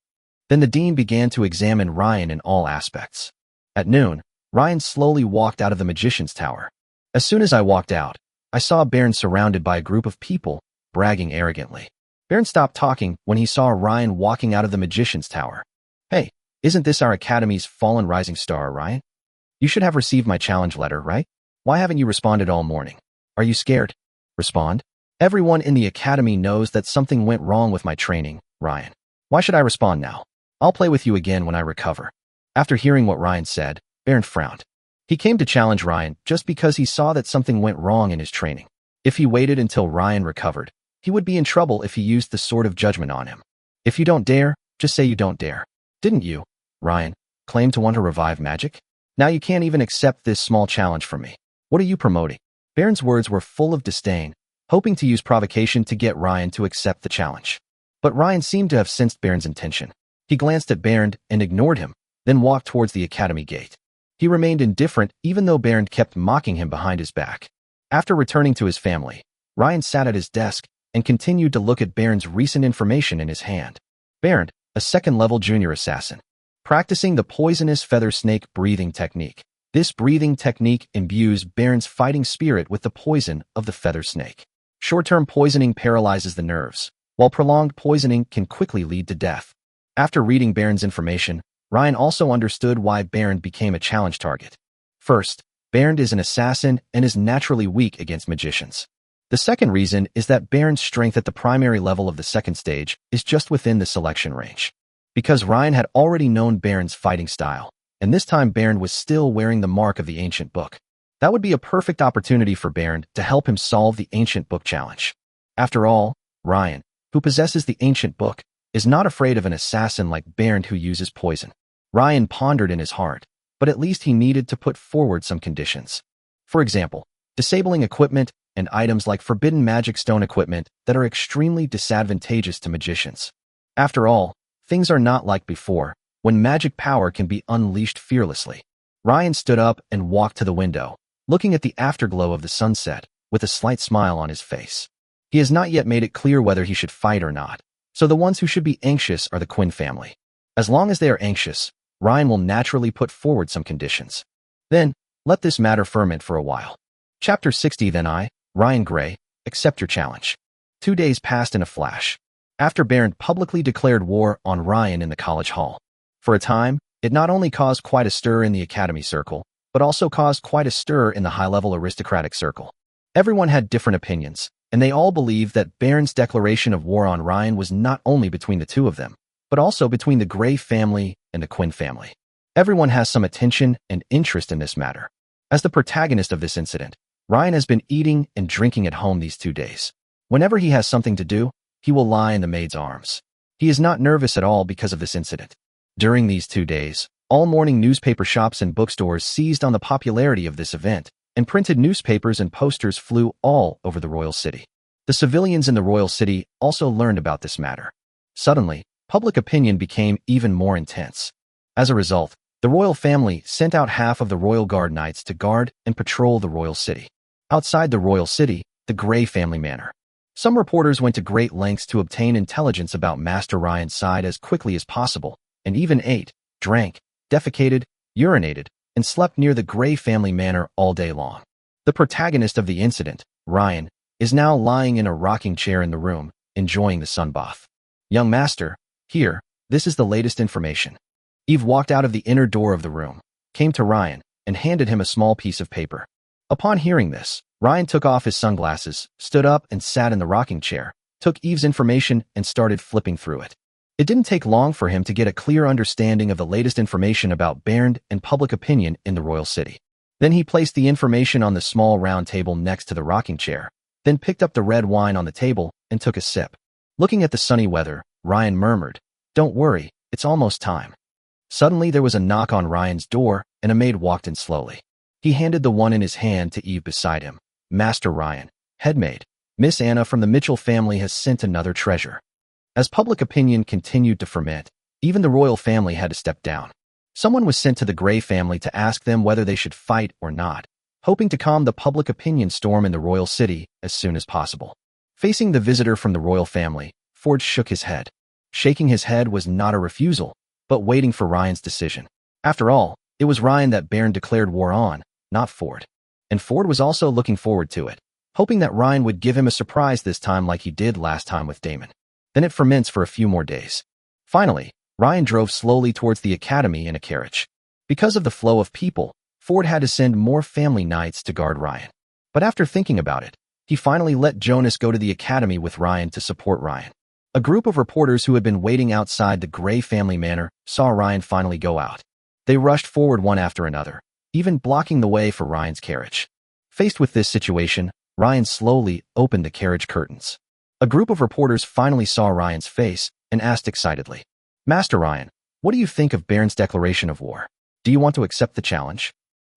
Then the dean began to examine Ryan in all aspects. At noon, Ryan slowly walked out of the Magician's Tower. As soon as I walked out, I saw Bernd surrounded by a group of people, bragging arrogantly. Bernd stopped talking when he saw Ryan walking out of the Magician's Tower. Hey, isn't this our academy's fallen rising star, Ryan? You should have received my challenge letter, right? Why haven't you responded all morning? Are you scared? Respond? Everyone in the academy knows that something went wrong with my training, Ryan. Why should I respond now? I'll play with you again when I recover. After hearing what Ryan said, Bernd frowned. He came to challenge Ryan just because he saw that something went wrong in his training. If he waited until Ryan recovered, he would be in trouble if he used the sword of judgment on him. If you don't dare, just say you don't dare. Didn't you, Ryan, claim to want to revive magic? Now you can't even accept this small challenge from me. What are you promoting? Bernd's words were full of disdain, hoping to use provocation to get Ryan to accept the challenge. But Ryan seemed to have sensed Bernd's intention. He glanced at Bernd and ignored him, then walked towards the academy gate. He remained indifferent even though Bernd kept mocking him behind his back. After returning to his family, Ryan sat at his desk and continued to look at Bernd's recent information in his hand. Bernd, a second-level junior assassin, practicing the poisonous feather snake breathing technique. This breathing technique imbues Bernd's fighting spirit with the poison of the feather snake. Short-term poisoning paralyzes the nerves, while prolonged poisoning can quickly lead to death. After reading Bernd's information, Ryan also understood why Bernd became a challenge target. First, Bernd is an assassin and is naturally weak against magicians. The second reason is that Bernd's strength at the primary level of the second stage is just within the selection range. Because Ryan had already known Bernd's fighting style, and this time Bernd was still wearing the mark of the ancient book. That would be a perfect opportunity for Bernd to help him solve the ancient book challenge. After all, Ryan, who possesses the ancient book, is not afraid of an assassin like Bernd who uses poison. Ryan pondered in his heart, but at least he needed to put forward some conditions. For example, disabling equipment and items like forbidden magic stone equipment that are extremely disadvantageous to magicians. After all, things are not like before, when magic power can be unleashed fearlessly. Ryan stood up and walked to the window, looking at the afterglow of the sunset, with a slight smile on his face. He has not yet made it clear whether he should fight or not, so the ones who should be anxious are the Quinn family. As long as they are anxious, Ryan will naturally put forward some conditions. Then, let this matter ferment for a while. Chapter 60. Then I, Ryan Gray, accept your challenge. 2 days passed in a flash, after Bernd publicly declared war on Ryan in the college hall. For a time, it not only caused quite a stir in the academy circle, but also caused quite a stir in the high-level aristocratic circle. Everyone had different opinions, and they all believed that Bernd's declaration of war on Ryan was not only between the two of them, but also between the Gray family and the Quinn family. Everyone has some attention and interest in this matter. As the protagonist of this incident, Ryan has been eating and drinking at home these 2 days. Whenever he has something to do, he will lie in the maid's arms. He is not nervous at all because of this incident. During these 2 days, all morning newspaper shops and bookstores seized on the popularity of this event, and printed newspapers and posters flew all over the royal city. The civilians in the royal city also learned about this matter. Suddenly, public opinion became even more intense. As a result, the royal family sent out half of the royal guard knights to guard and patrol the royal city. Outside the royal city, the Gray family manor. Some reporters went to great lengths to obtain intelligence about Master Ryan's side as quickly as possible, and even ate, drank, defecated, urinated, and slept near the Gray family manor all day long. The protagonist of the incident, Ryan, is now lying in a rocking chair in the room, enjoying the sunbath. Young master, here, this is the latest information. Eve walked out of the inner door of the room, came to Ryan, and handed him a small piece of paper. Upon hearing this, Ryan took off his sunglasses, stood up and sat in the rocking chair, took Eve's information and started flipping through it. It didn't take long for him to get a clear understanding of the latest information about Bernd and public opinion in the royal city. Then he placed the information on the small round table next to the rocking chair, then picked up the red wine on the table and took a sip. Looking at the sunny weather, Ryan murmured, "Don't worry, it's almost time." Suddenly there was a knock on Ryan's door and a maid walked in slowly. He handed the one in his hand to Eve beside him. "Master Ryan, headmaid, Miss Anna from the Mitchell family has sent another treasure." As public opinion continued to ferment, even the royal family had to step down. Someone was sent to the Gray family to ask them whether they should fight or not, hoping to calm the public opinion storm in the royal city as soon as possible. Facing the visitor from the royal family, Ford shook his head. Shaking his head was not a refusal, but waiting for Ryan's decision. After all, it was Ryan that Bernd declared war on, not Ford. And Ford was also looking forward to it, hoping that Ryan would give him a surprise this time like he did last time with Damon. Then it ferments for a few more days. Finally, Ryan drove slowly towards the academy in a carriage. Because of the flow of people, Ford had to send more family knights to guard Ryan. But after thinking about it, he finally let Jonas go to the academy with Ryan to support Ryan. A group of reporters who had been waiting outside the Gray family manor saw Ryan finally go out. They rushed forward one after another, even blocking the way for Ryan's carriage. Faced with this situation, Ryan slowly opened the carriage curtains. A group of reporters finally saw Ryan's face and asked excitedly, "Master Ryan, what do you think of Baron's declaration of war? Do you want to accept the challenge?"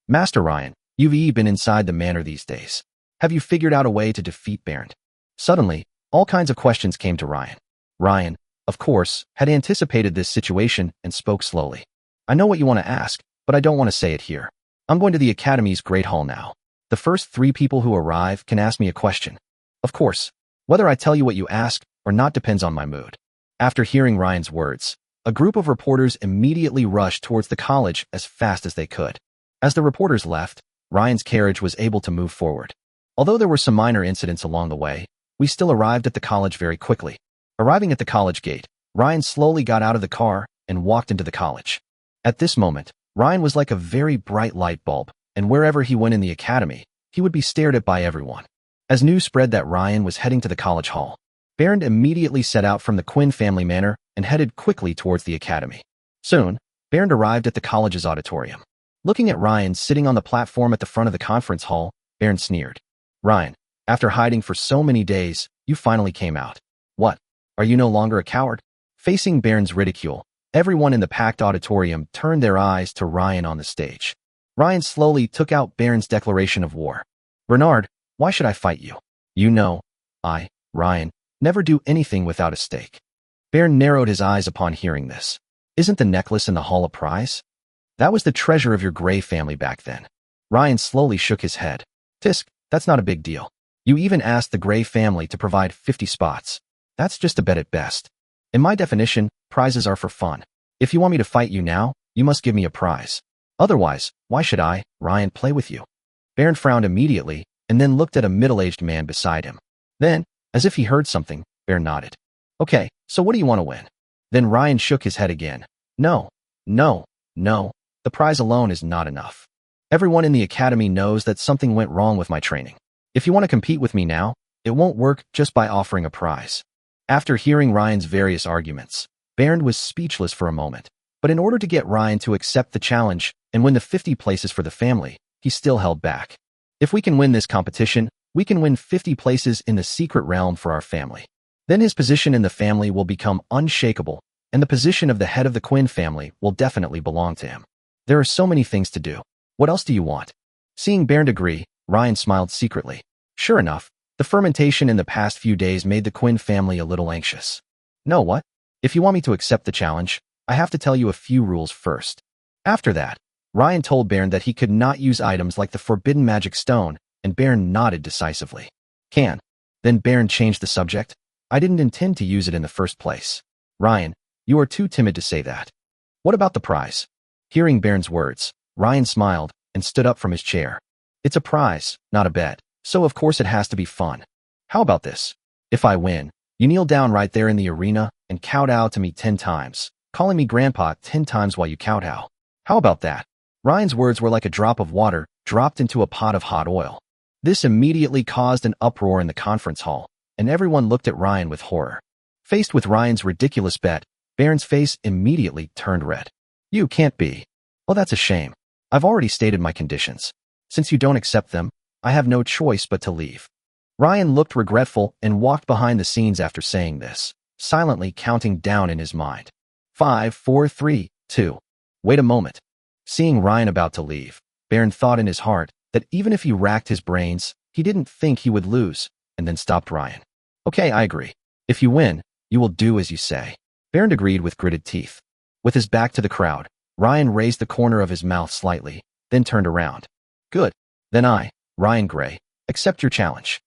"Master Ryan, you've been inside the manor these days. Have you figured out a way to defeat Baron?" Suddenly, all kinds of questions came to Ryan. Ryan, of course, had anticipated this situation and spoke slowly. "I know what you want to ask, but I don't want to say it here. I'm going to the Academy's Great Hall now. The first 3 people who arrive can ask me a question. Of course, whether I tell you what you ask or not depends on my mood." After hearing Ryan's words, a group of reporters immediately rushed towards the college as fast as they could. As the reporters left, Ryan's carriage was able to move forward. Although there were some minor incidents along the way, we still arrived at the college very quickly. Arriving at the college gate, Ryan slowly got out of the car and walked into the college. At this moment, Ryan was like a very bright light bulb, and wherever he went in the academy, he would be stared at by everyone. As news spread that Ryan was heading to the college hall, Baron immediately set out from the Quinn family manor and headed quickly towards the academy. Soon, Baron arrived at the college's auditorium. Looking at Ryan sitting on the platform at the front of the conference hall, Baron sneered. "Ryan, after hiding for so many days, you finally came out. What? Are you no longer a coward?" Facing Baron's ridicule, everyone in the packed auditorium turned their eyes to Ryan on the stage. Ryan slowly took out Baron's declaration of war. "Bernard, why should I fight you? You know, I, Ryan, never do anything without a stake." Baron narrowed his eyes upon hearing this. "Isn't the necklace in the hall a prize? That was the treasure of your Gray family back then." Ryan slowly shook his head. "Tisk, that's not a big deal. You even asked the Gray family to provide 50 spots. That's just a bet at best. In my definition, prizes are for fun. If you want me to fight you now, you must give me a prize. Otherwise, why should I, Ryan, play with you?" Baron frowned immediately and then looked at a middle-aged man beside him. Then, as if he heard something, Baron nodded. "Okay, so what do you want to win?" Then Ryan shook his head again. No. The prize alone is not enough. Everyone in the academy knows that something went wrong with my training. If you want to compete with me now, it won't work just by offering a prize." After hearing Ryan's various arguments, Baron was speechless for a moment. But in order to get Ryan to accept the challenge and win the 50 places for the family, he still held back. "If we can win this competition, we can win 50 places in the secret realm for our family. Then his position in the family will become unshakable, and the position of the head of the Quinn family will definitely belong to him. There are so many things to do. What else do you want?" Seeing Baron agree, Ryan smiled secretly. Sure enough, the fermentation in the past few days made the Quinn family a little anxious. "Know what? If you want me to accept the challenge, I have to tell you a few rules first." After that, Ryan told Baron that he could not use items like the forbidden magic stone, and Baron nodded decisively. "Can." Then Baron changed the subject. "I didn't intend to use it in the first place. Ryan, you are too timid to say that. What about the prize?" Hearing Baron's words, Ryan smiled and stood up from his chair. "It's a prize, not a bet, so of course it has to be fun. How about this? If I win, you kneel down right there in the arena and kowtow to me 10 times, calling me grandpa 10 times while you kowtow. How about that?" Ryan's words were like a drop of water dropped into a pot of hot oil. This immediately caused an uproar in the conference hall, and everyone looked at Ryan with horror. Faced with Ryan's ridiculous bet, Baron's face immediately turned red. "You can't be. Oh, that's a shame. I've already stated my conditions. Since you don't accept them, I have no choice but to leave." Ryan looked regretful and walked behind the scenes after saying this, silently counting down in his mind. 5, 4, 3, 2. Wait a moment. Seeing Ryan about to leave, Baron thought in his heart that even if he racked his brains, he didn't think he would lose, and then stopped Ryan. "Okay, I agree. If you win, you will do as you say." Baron agreed with gritted teeth. With his back to the crowd, Ryan raised the corner of his mouth slightly, then turned around. "Good. Then I, Ryan Gray, accept your challenge."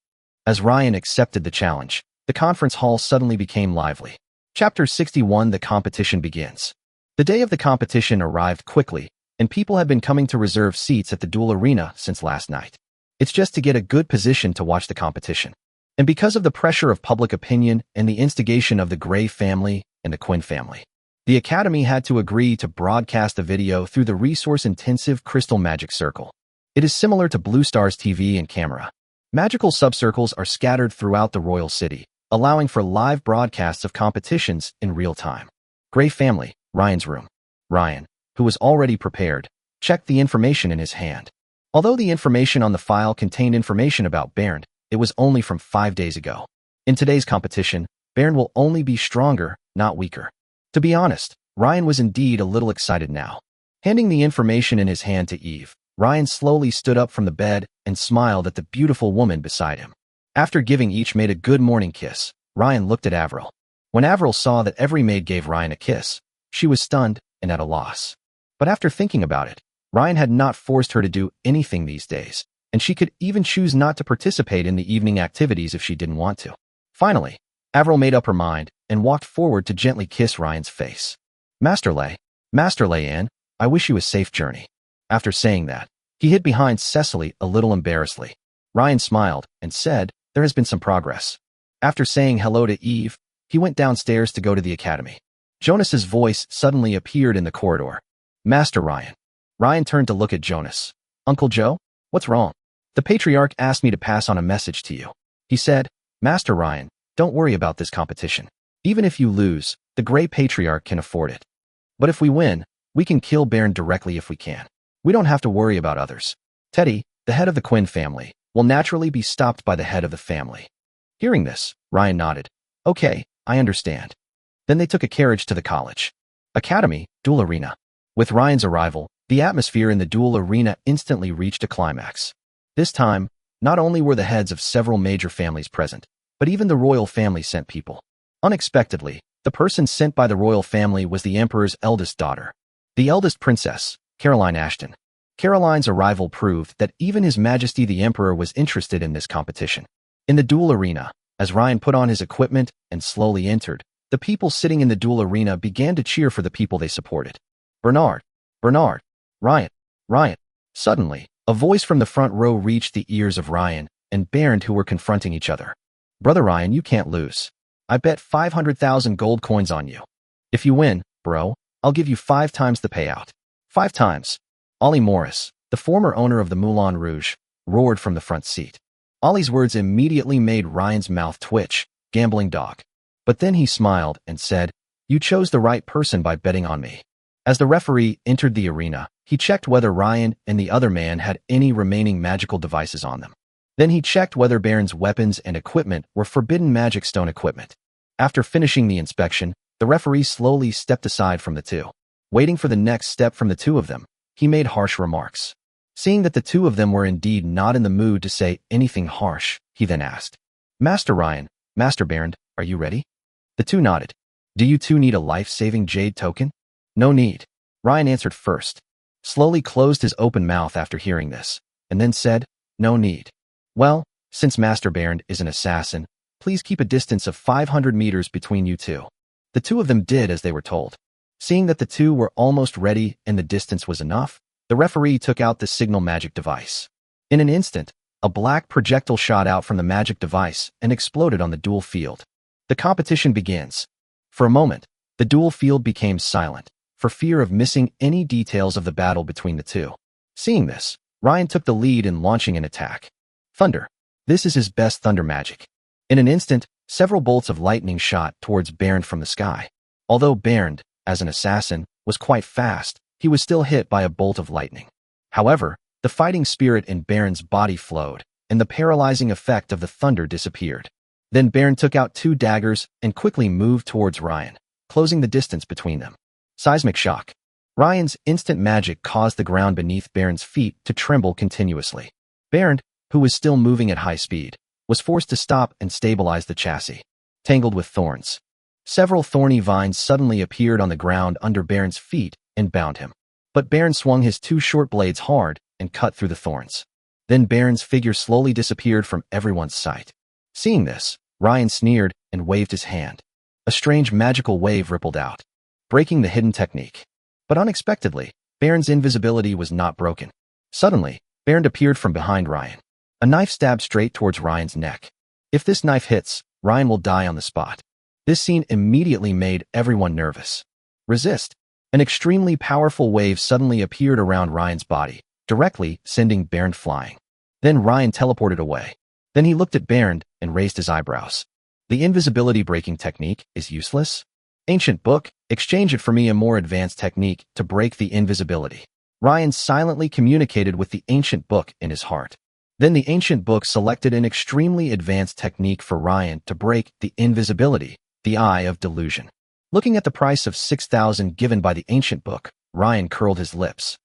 As Ryan accepted the challenge, the conference hall suddenly became lively. Chapter 61: The competition begins. The day of the competition arrived quickly, and people had been coming to reserve seats at the duel arena since last night. It's just to get a good position to watch the competition. And because of the pressure of public opinion and the instigation of the Gray family and the Quinn family, the Academy had to agree to broadcast the video through the resource-intensive Crystal Magic Circle. It is similar to Blue Star's TV and camera. Magical subcircles are scattered throughout the royal city, allowing for live broadcasts of competitions in real time. Gray family, Ryan's room. Ryan, who was already prepared, checked the information in his hand. Although the information on the file contained information about Bernd, it was only from 5 days ago. In today's competition, Bernd will only be stronger, not weaker. To be honest, Ryan was indeed a little excited now. Handing the information in his hand to Eve, Ryan slowly stood up from the bed and smiled at the beautiful woman beside him. After giving each maid a good morning kiss, Ryan looked at Avril. When Avril saw that every maid gave Ryan a kiss, she was stunned and at a loss. But after thinking about it, Ryan had not forced her to do anything these days, and she could even choose not to participate in the evening activities if she didn't want to. Finally, Avril made up her mind and walked forward to gently kiss Ryan's face. Master Leanne, I wish you a safe journey. After saying that, he hid behind Cecily a little embarrassedly. Ryan smiled and said, there has been some progress. After saying hello to Eve, he went downstairs to go to the academy. Jonas's voice suddenly appeared in the corridor. Master Ryan. Ryan turned to look at Jonas. Uncle Joe, what's wrong? The patriarch asked me to pass on a message to you. He said, Master Ryan, don't worry about this competition. Even if you lose, the Grey Patriarch can afford it. But if we win, we can kill Bernd directly if we can. We don't have to worry about others. Teddy, the head of the Quinn family, will naturally be stopped by the head of the family. Hearing this, Ryan nodded. Okay, I understand. Then they took a carriage to the college. Academy, Duel Arena. With Ryan's arrival, the atmosphere in the duel arena instantly reached a climax. This time, not only were the heads of several major families present, but even the royal family sent people. Unexpectedly, the person sent by the royal family was the emperor's eldest daughter, the eldest princess, Caroline Ashton. Caroline's arrival proved that even His Majesty the Emperor was interested in this competition. In the duel arena, as Ryan put on his equipment and slowly entered, the people sitting in the duel arena began to cheer for the people they supported. Bernard, Ryan. Suddenly, a voice from the front row reached the ears of Ryan and Bernd, who were confronting each other. Brother Ryan, you can't lose. I bet 500,000 gold coins on you. If you win, bro, I'll give you 5 times the payout. 5 times. Ollie Morris, the former owner of the Moulin Rouge, roared from the front seat. Ollie's words immediately made Ryan's mouth twitch, gambling dog. But then he smiled and said, you chose the right person by betting on me. As the referee entered the arena, he checked whether Ryan and the other man had any remaining magical devices on them. Then he checked whether Bernd's weapons and equipment were forbidden magic stone equipment. After finishing the inspection, the referee slowly stepped aside from the two. Waiting for the next step from the two of them, he made harsh remarks. Seeing that the two of them were indeed not in the mood to say anything harsh, he then asked, Master Ryan, Master Bernd, are you ready? The two nodded. Do you two need a life-saving jade token? No need. Ryan answered first, slowly closed his open mouth after hearing this, and then said, no need. Well, since Master Bernd is an assassin, please keep a distance of 500 meters between you two. The two of them did as they were told. Seeing that the two were almost ready and the distance was enough, the referee took out the signal magic device. In an instant, a black projectile shot out from the magic device and exploded on the duel field. The competition begins. For a moment, the duel field became silent, for fear of missing any details of the battle between the two. Seeing this, Ryan took the lead in launching an attack. Thunder. This is his best thunder magic. In an instant, several bolts of lightning shot towards Bernd from the sky. Although Bernd, as an assassin, was quite fast, he was still hit by a bolt of lightning. However, the fighting spirit in Bernd's body flowed, and the paralyzing effect of the thunder disappeared. Then Bernd took out 2 daggers and quickly moved towards Ryan, closing the distance between them. Seismic shock. Ryan's instant magic caused the ground beneath Bernd's feet to tremble continuously. Bernd, who was still moving at high speed, was forced to stop and stabilize the chassis. Tangled with thorns. Several thorny vines suddenly appeared on the ground under Bernd's feet and bound him. But Bernd swung his 2 short blades hard and cut through the thorns. Then Bernd's figure slowly disappeared from everyone's sight. Seeing this, Ryan sneered and waved his hand. A strange magical wave rippled out, breaking the hidden technique. But unexpectedly, Bernd's invisibility was not broken. Suddenly, Bernd appeared from behind Ryan. A knife stabbed straight towards Ryan's neck. If this knife hits, Ryan will die on the spot. This scene immediately made everyone nervous. Resist. An extremely powerful wave suddenly appeared around Ryan's body, directly sending Bernd flying. Then Ryan teleported away. Then he looked at Bernd and raised his eyebrows. The invisibility breaking technique is useless? Ancient book, exchange it for me a more advanced technique to break the invisibility. Ryan silently communicated with the ancient book in his heart. Then the ancient book selected an extremely advanced technique for Ryan to break the invisibility, the eye of delusion. Looking at the price of 6,000 given by the ancient book, Ryan curled his lips.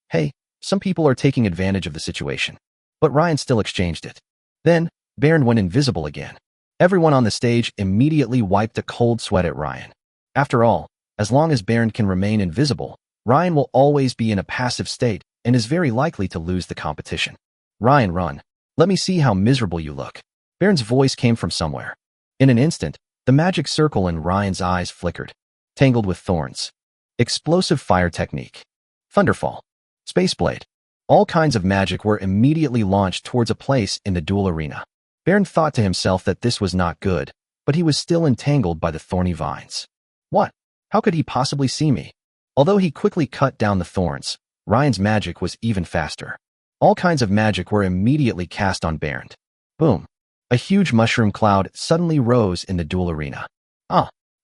Hey, some people are taking advantage of the situation. But Ryan still exchanged it. Then, Bernd went invisible again. Everyone on the stage immediately wiped a cold sweat at Ryan. After all, as long as Bernd can remain invisible, Ryan will always be in a passive state and is very likely to lose the competition. Ryan, run. Let me see how miserable you look. Bernd's voice came from somewhere. In an instant, the magic circle in Ryan's eyes flickered. Tangled with thorns. Explosive fire technique. Thunderfall. Spaceblade. All kinds of magic were immediately launched towards a place in the duel arena. Bernd thought to himself that this was not good, but he was still entangled by the thorny vines. What? How could he possibly see me? Although he quickly cut down the thorns, Ryan's magic was even faster. All kinds of magic were immediately cast on Bernd. Boom. A huge mushroom cloud suddenly rose in the duel arena.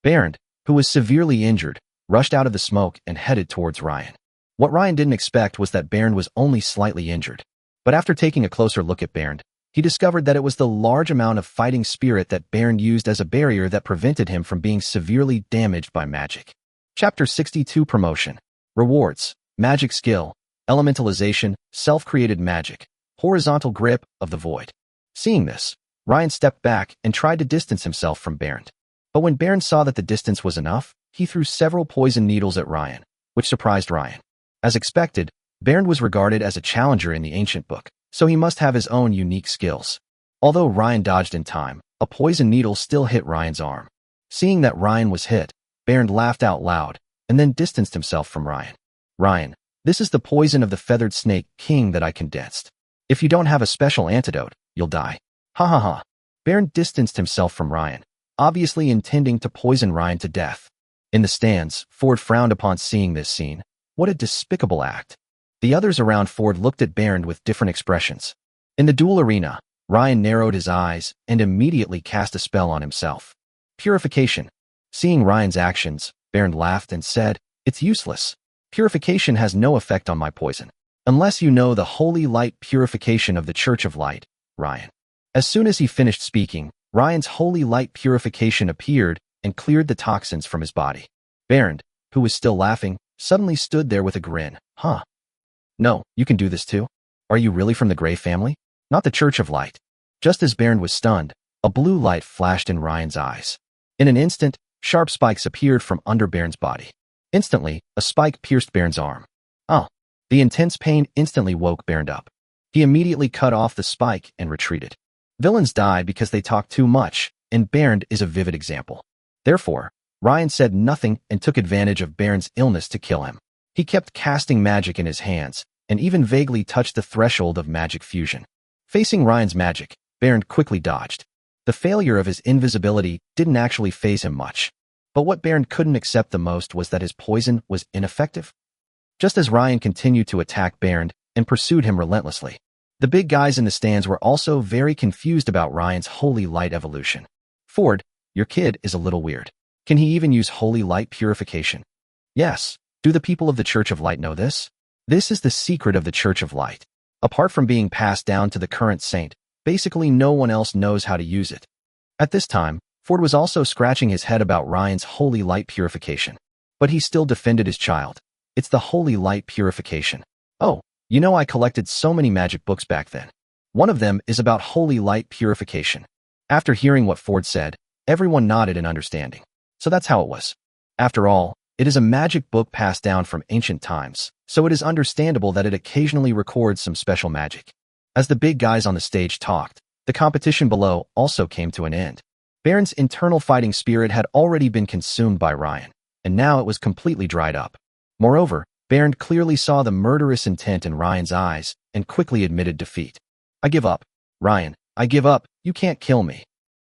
Bernd, who was severely injured, rushed out of the smoke and headed towards Ryan. What Ryan didn't expect was that Bernd was only slightly injured. But after taking a closer look at Bernd, he discovered that it was the large amount of fighting spirit that Bernd used as a barrier that prevented him from being severely damaged by magic. Chapter 62 Promotion. Rewards. Magic skill. Elementalization. Self-created magic. Horizontal grip of the void. Seeing this, Ryan stepped back and tried to distance himself from Bernd. But when Bernd saw that the distance was enough, he threw several poison needles at Ryan, which surprised Ryan. As expected, Bernd was regarded as a challenger in the ancient book, so he must have his own unique skills. Although Ryan dodged in time, a poison needle still hit Ryan's arm. Seeing that Ryan was hit, Bernd laughed out loud and then distanced himself from Ryan. Ryan, this is the poison of the feathered snake king that I condensed. If you don't have a special antidote, you'll die. Ha ha ha. Bernd distanced himself from Ryan, obviously intending to poison Ryan to death. In the stands, Ford frowned upon seeing this scene. What a despicable act. The others around Ford looked at Bernd with different expressions. In the duel arena, Ryan narrowed his eyes and immediately cast a spell on himself. Purification. Seeing Ryan's actions, Bernd laughed and said, "It's useless. Purification has no effect on my poison. Unless you know the holy light purification of the Church of Light, Ryan." As soon as he finished speaking, Ryan's holy light purification appeared and cleared the toxins from his body. Bernd, who was still laughing, suddenly stood there with a grin. Huh. No, you can do this too? Are you really from the Grey family? Not the Church of Light. Just as Bernd was stunned, a blue light flashed in Ryan's eyes. In an instant, sharp spikes appeared from under Bernd's body. Instantly, a spike pierced Bernd's arm. The intense pain instantly woke Bernd up. He immediately cut off the spike and retreated. Villains die because they talk too much, and Bernd is a vivid example. Therefore, Ryan said nothing and took advantage of Bernd's illness to kill him. He kept casting magic in his hands, and even vaguely touched the threshold of magic fusion. Facing Ryan's magic, Bernd quickly dodged. The failure of his invisibility didn't actually faze him much. But what Bernd couldn't accept the most was that his poison was ineffective. Just as Ryan continued to attack Bernd and pursued him relentlessly, the big guys in the stands were also very confused about Ryan's holy light evolution. Ford, your kid is a little weird. Can he even use holy light purification? Yes. Do the people of the Church of Light know this? This is the secret of the Church of Light. Apart from being passed down to the current saint, basically no one else knows how to use it. At this time, Ford was also scratching his head about Ryan's holy light purification. But he still defended his child. It's the holy light purification. Oh, you know I collected so many magic books back then. One of them is about holy light purification. After hearing what Ford said, everyone nodded in understanding. So that's how it was. After all, it is a magic book passed down from ancient times, so it is understandable that it occasionally records some special magic. As the big guys on the stage talked, the competition below also came to an end. Bernd's internal fighting spirit had already been consumed by Ryan, and now it was completely dried up. Moreover, Bernd clearly saw the murderous intent in Ryan's eyes and quickly admitted defeat. I give up. Ryan, I give up. You can't kill me.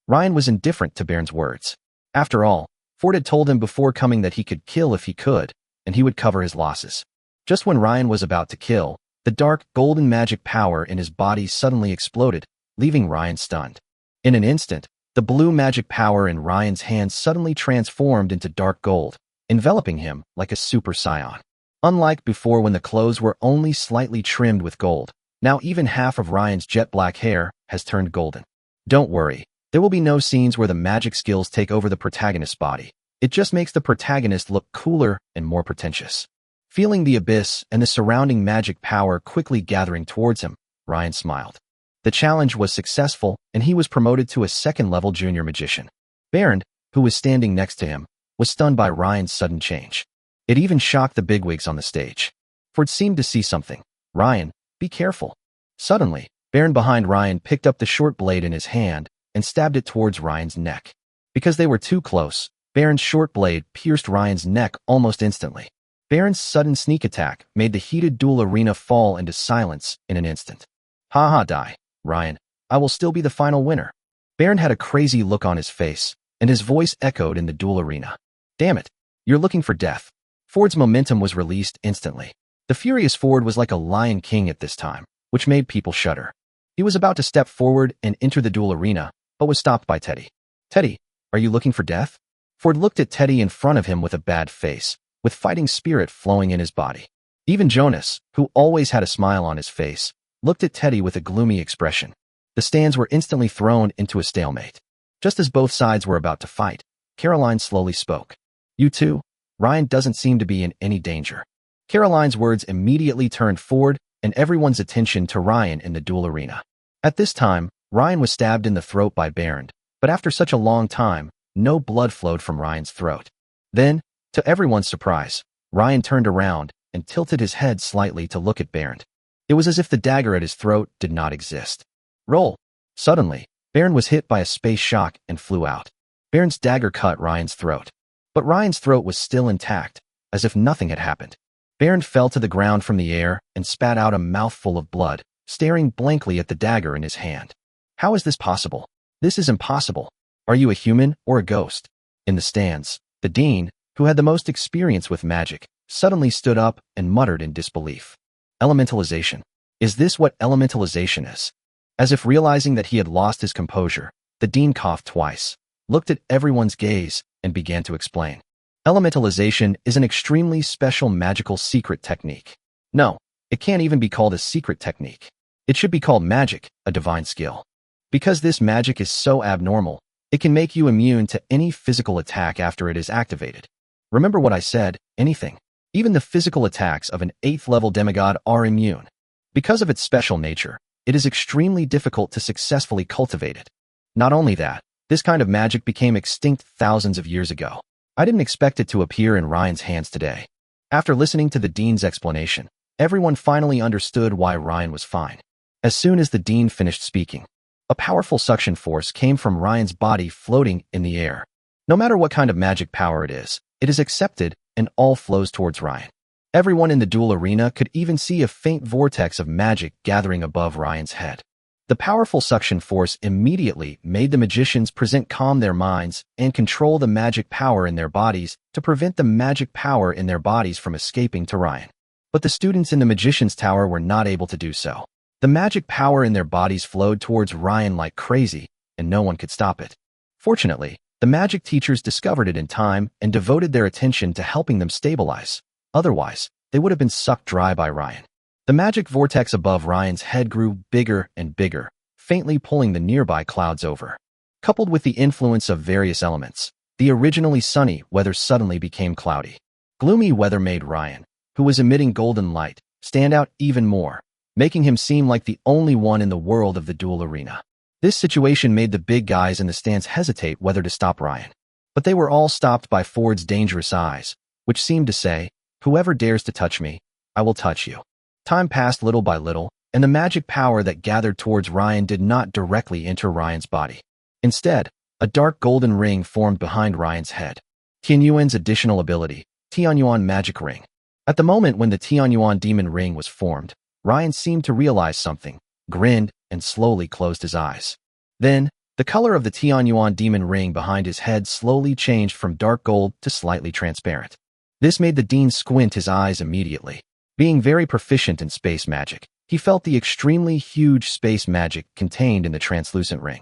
Ryan was indifferent to Bernd's words. After all, Ford had told him before coming that he could kill if he could, and he would cover his losses. Just when Ryan was about to kill, the dark, golden magic power in his body suddenly exploded, leaving Ryan stunned. In an instant, the blue magic power in Ryan's hands suddenly transformed into dark gold, enveloping him like a super scion. Unlike before when the clothes were only slightly trimmed with gold, now even half of Ryan's jet black hair has turned golden. Don't worry, there will be no scenes where the magic skills take over the protagonist's body. It just makes the protagonist look cooler and more pretentious. Feeling the abyss and the surrounding magic power quickly gathering towards him, Ryan smiled. The challenge was successful, and he was promoted to a second-level junior magician. Bernd, who was standing next to him, was stunned by Ryan's sudden change. It even shocked the bigwigs on the stage. Ford seemed to see something. "Ryan, be careful." Suddenly, Bernd behind Ryan picked up the short blade in his hand and stabbed it towards Ryan's neck. Because they were too close, Bernd's short blade pierced Ryan's neck almost instantly. Bernd's sudden sneak attack made the heated duel arena fall into silence in an instant. "Ha ha, die, Ryan. I will still be the final winner." Bernd had a crazy look on his face, and his voice echoed in the duel arena. "Damn it, you're looking for death." Ford's momentum was released instantly. The furious Ford was like a lion king at this time, which made people shudder. He was about to step forward and enter the duel arena, but was stopped by Teddy. "Teddy, are you looking for death?" Ford looked at Teddy in front of him with a bad face, with fighting spirit flowing in his body. Even Jonas, who always had a smile on his face, looked at Teddy with a gloomy expression. The stands were instantly thrown into a stalemate. Just as both sides were about to fight, Caroline slowly spoke. "You two, Ryan doesn't seem to be in any danger." Caroline's words immediately turned Ford and everyone's attention to Ryan in the duel arena. At this time, Ryan was stabbed in the throat by Bernd, but after such a long time, no blood flowed from Ryan's throat. Then, to everyone's surprise, Ryan turned around and tilted his head slightly to look at Bernd. It was as if the dagger at his throat did not exist. Roll! Suddenly, Bernd was hit by a space shock and flew out. Bernd's dagger cut Ryan's throat. But Ryan's throat was still intact, as if nothing had happened. Bernd fell to the ground from the air and spat out a mouthful of blood, staring blankly at the dagger in his hand. "How is this possible? This is impossible. Are you a human or a ghost?" In the stands, the dean, who had the most experience with magic, suddenly stood up and muttered in disbelief. "Elementalization. Is this what elementalization is?" As if realizing that he had lost his composure, the dean coughed twice, looked at everyone's gaze, and began to explain. "Elementalization is an extremely special magical secret technique. No, it can't even be called a secret technique. It should be called magic, a divine skill. Because this magic is so abnormal, it can make you immune to any physical attack after it is activated. Remember what I said, anything. Even the physical attacks of an 8th-level demigod are immune. Because of its special nature, it is extremely difficult to successfully cultivate it. Not only that, this kind of magic became extinct thousands of years ago. I didn't expect it to appear in Ryan's hands today." After listening to the dean's explanation, everyone finally understood why Ryan was fine. As soon as the dean finished speaking, a powerful suction force came from Ryan's body floating in the air. No matter what kind of magic power it is accepted and all flows towards Ryan. Everyone in the duel arena could even see a faint vortex of magic gathering above Ryan's head. The powerful suction force immediately made the magicians calm their minds and control the magic power in their bodies to prevent the magic power in their bodies from escaping to Ryan. But the students in the magician's tower were not able to do so. The magic power in their bodies flowed towards Ryan like crazy, and no one could stop it. Fortunately, the magic teachers discovered it in time and devoted their attention to helping them stabilize. Otherwise, they would have been sucked dry by Ryan. The magic vortex above Ryan's head grew bigger and bigger, faintly pulling the nearby clouds over. Coupled with the influence of various elements, the originally sunny weather suddenly became cloudy. Gloomy weather made Ryan, who was emitting golden light, stand out even more, making him seem like the only one in the world of the duel arena. This situation made the big guys in the stands hesitate whether to stop Ryan. But they were all stopped by Ford's dangerous eyes, which seemed to say, "Whoever dares to touch me, I will touch you." Time passed little by little, and the magic power that gathered towards Ryan did not directly enter Ryan's body. Instead, a dark golden ring formed behind Ryan's head. Tianyuan's additional ability, Tianyuan Magic Ring. At the moment when the Tianyuan Demon Ring was formed, Ryan seemed to realize something, grinned, and slowly closed his eyes. Then, the color of the Tianyuan Demon Ring behind his head slowly changed from dark gold to slightly transparent. This made the dean squint his eyes immediately. Being very proficient in space magic, he felt the extremely huge space magic contained in the translucent ring.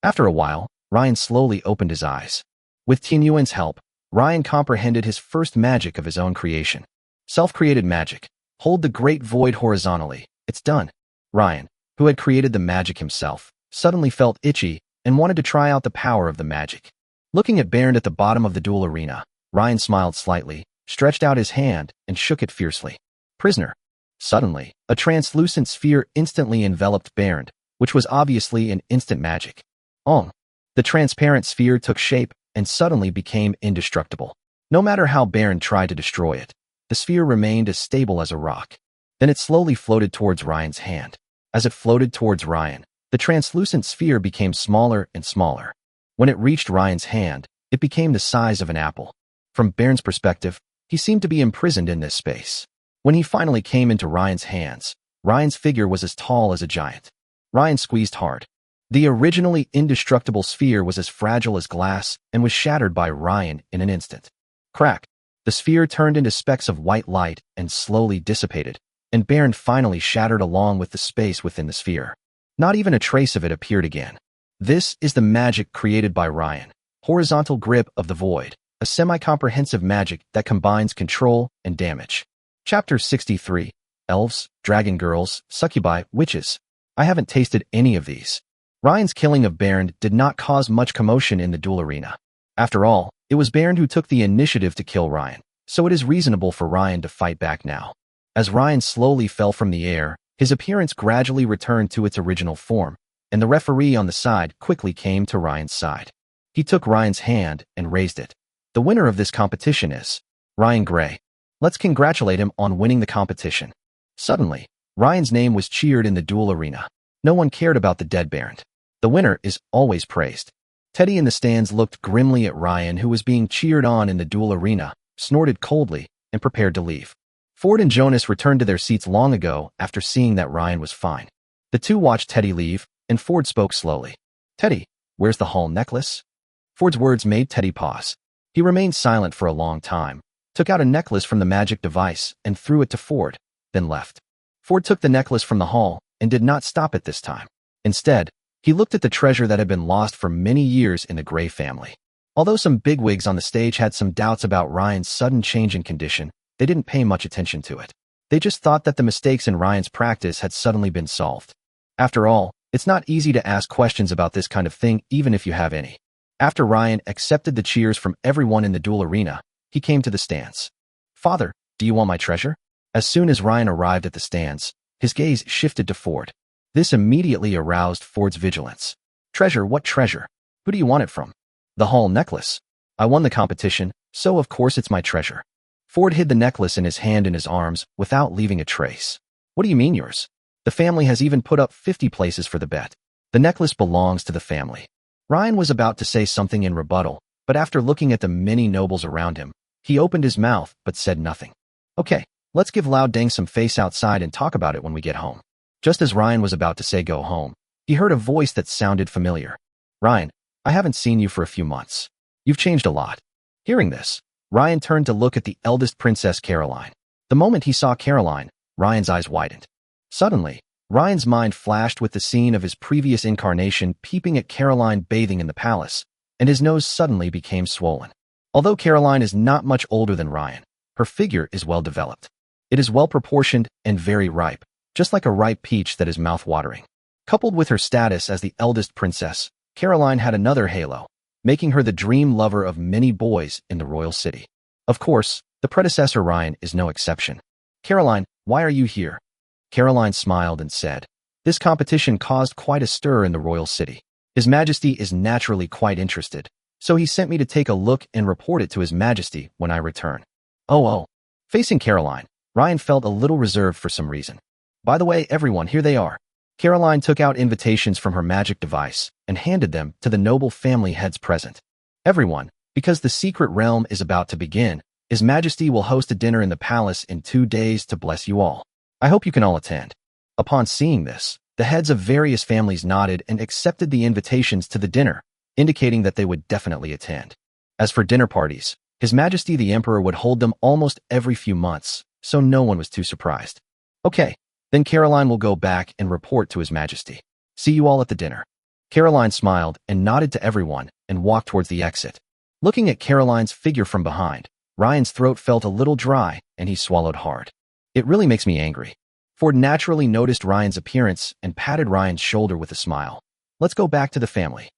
After a while, Ryan slowly opened his eyes. With Tianyuan's help, Ryan comprehended his first magic of his own creation. Self-created magic. Hold the great void horizontally. It's done. Ryan, who had created the magic himself, suddenly felt itchy and wanted to try out the power of the magic. Looking at Bernd at the bottom of the duel arena, Ryan smiled slightly, stretched out his hand, and shook it fiercely. Prisoner. Suddenly, a translucent sphere instantly enveloped Bernd, which was obviously an instant magic. The transparent sphere took shape and suddenly became indestructible. No matter how Bernd tried to destroy it, the sphere remained as stable as a rock. Then it slowly floated towards Ryan's hand. As it floated towards Ryan, the translucent sphere became smaller and smaller. When it reached Ryan's hand, it became the size of an apple. From Bernd's perspective, he seemed to be imprisoned in this space. When he finally came into Ryan's hands, Ryan's figure was as tall as a giant. Ryan squeezed hard. The originally indestructible sphere was as fragile as glass and was shattered by Ryan in an instant. Crack! The sphere turned into specks of white light and slowly dissipated, and Bernd finally shattered along with the space within the sphere. Not even a trace of it appeared again. This is the magic created by Ryan. Horizontal grip of the void, a semi-comprehensive magic that combines control and damage. Chapter 63. Elves, Dragon Girls, Succubi, Witches. I haven't tasted any of these. Ryan's killing of Bernd did not cause much commotion in the duel arena. After all, it was Bernd who took the initiative to kill Ryan, so it is reasonable for Ryan to fight back now. As Ryan slowly fell from the air, his appearance gradually returned to its original form, and the referee on the side quickly came to Ryan's side. He took Ryan's hand and raised it. The winner of this competition is Ryan Gray. Let's congratulate him on winning the competition. Suddenly, Ryan's name was cheered in the duel arena. No one cared about the dead Bernd. The winner is always praised. Teddy in the stands looked grimly at Ryan, who was being cheered on in the duel arena, snorted coldly, and prepared to leave. Ford and Jonas returned to their seats long ago after seeing that Ryan was fine. The two watched Teddy leave, and Ford spoke slowly. Teddy, where's the Hall necklace? Ford's words made Teddy pause. He remained silent for a long time, took out a necklace from the magic device and threw it to Ford, then left. Ford took the necklace from the hall and did not stop it this time. Instead, he looked at the treasure that had been lost for many years in the Gray family. Although some bigwigs on the stage had some doubts about Ryan's sudden change in condition, they didn't pay much attention to it. They just thought that the mistakes in Ryan's practice had suddenly been solved. After all, it's not easy to ask questions about this kind of thing even if you have any. After Ryan accepted the cheers from everyone in the duel arena, he came to the stands. Father, do you want my treasure? As soon as Ryan arrived at the stands, his gaze shifted to Ford. This immediately aroused Ford's vigilance. Treasure? What treasure? Who do you want it from? The Hall necklace. I won the competition, so of course it's my treasure. Ford hid the necklace in his hand in his arms without leaving a trace. What do you mean yours? The family has even put up 50 places for the bet. The necklace belongs to the family. Ryan was about to say something in rebuttal, but after looking at the many nobles around him, he opened his mouth but said nothing. Okay, let's give Lao Deng some face outside and talk about it when we get home. Just as Ryan was about to say go home, he heard a voice that sounded familiar. Ryan, I haven't seen you for a few months. You've changed a lot. Hearing this, Ryan turned to look at the eldest princess Caroline. The moment he saw Caroline, Ryan's eyes widened. Suddenly, Ryan's mind flashed with the scene of his previous incarnation peeping at Caroline bathing in the palace, and his nose suddenly became swollen. Although Caroline is not much older than Ryan, her figure is well developed. It is well proportioned and very ripe, just like a ripe peach that is mouth-watering. Coupled with her status as the eldest princess, Caroline had another halo, making her the dream lover of many boys in the royal city. Of course, the predecessor Ryan is no exception. Caroline, why are you here? Caroline smiled and said, this competition caused quite a stir in the royal city. His Majesty is naturally quite interested, so he sent me to take a look and report it to His Majesty when I return. Oh. Facing Caroline, Ryan felt a little reserved for some reason. By the way, everyone, here they are. Caroline took out invitations from her magic device and handed them to the noble family heads present. Everyone, because the secret realm is about to begin, His Majesty will host a dinner in the palace in 2 days to bless you all. I hope you can all attend. Upon seeing this, the heads of various families nodded and accepted the invitations to the dinner, indicating that they would definitely attend. As for dinner parties, His Majesty the Emperor would hold them almost every few months, so no one was too surprised. Okay, then Caroline will go back and report to His Majesty. See you all at the dinner. Caroline smiled and nodded to everyone and walked towards the exit. Looking at Caroline's figure from behind, Ryan's throat felt a little dry and he swallowed hard. It really makes me angry. Ford naturally noticed Ryan's appearance and patted Ryan's shoulder with a smile. Let's go back to the family.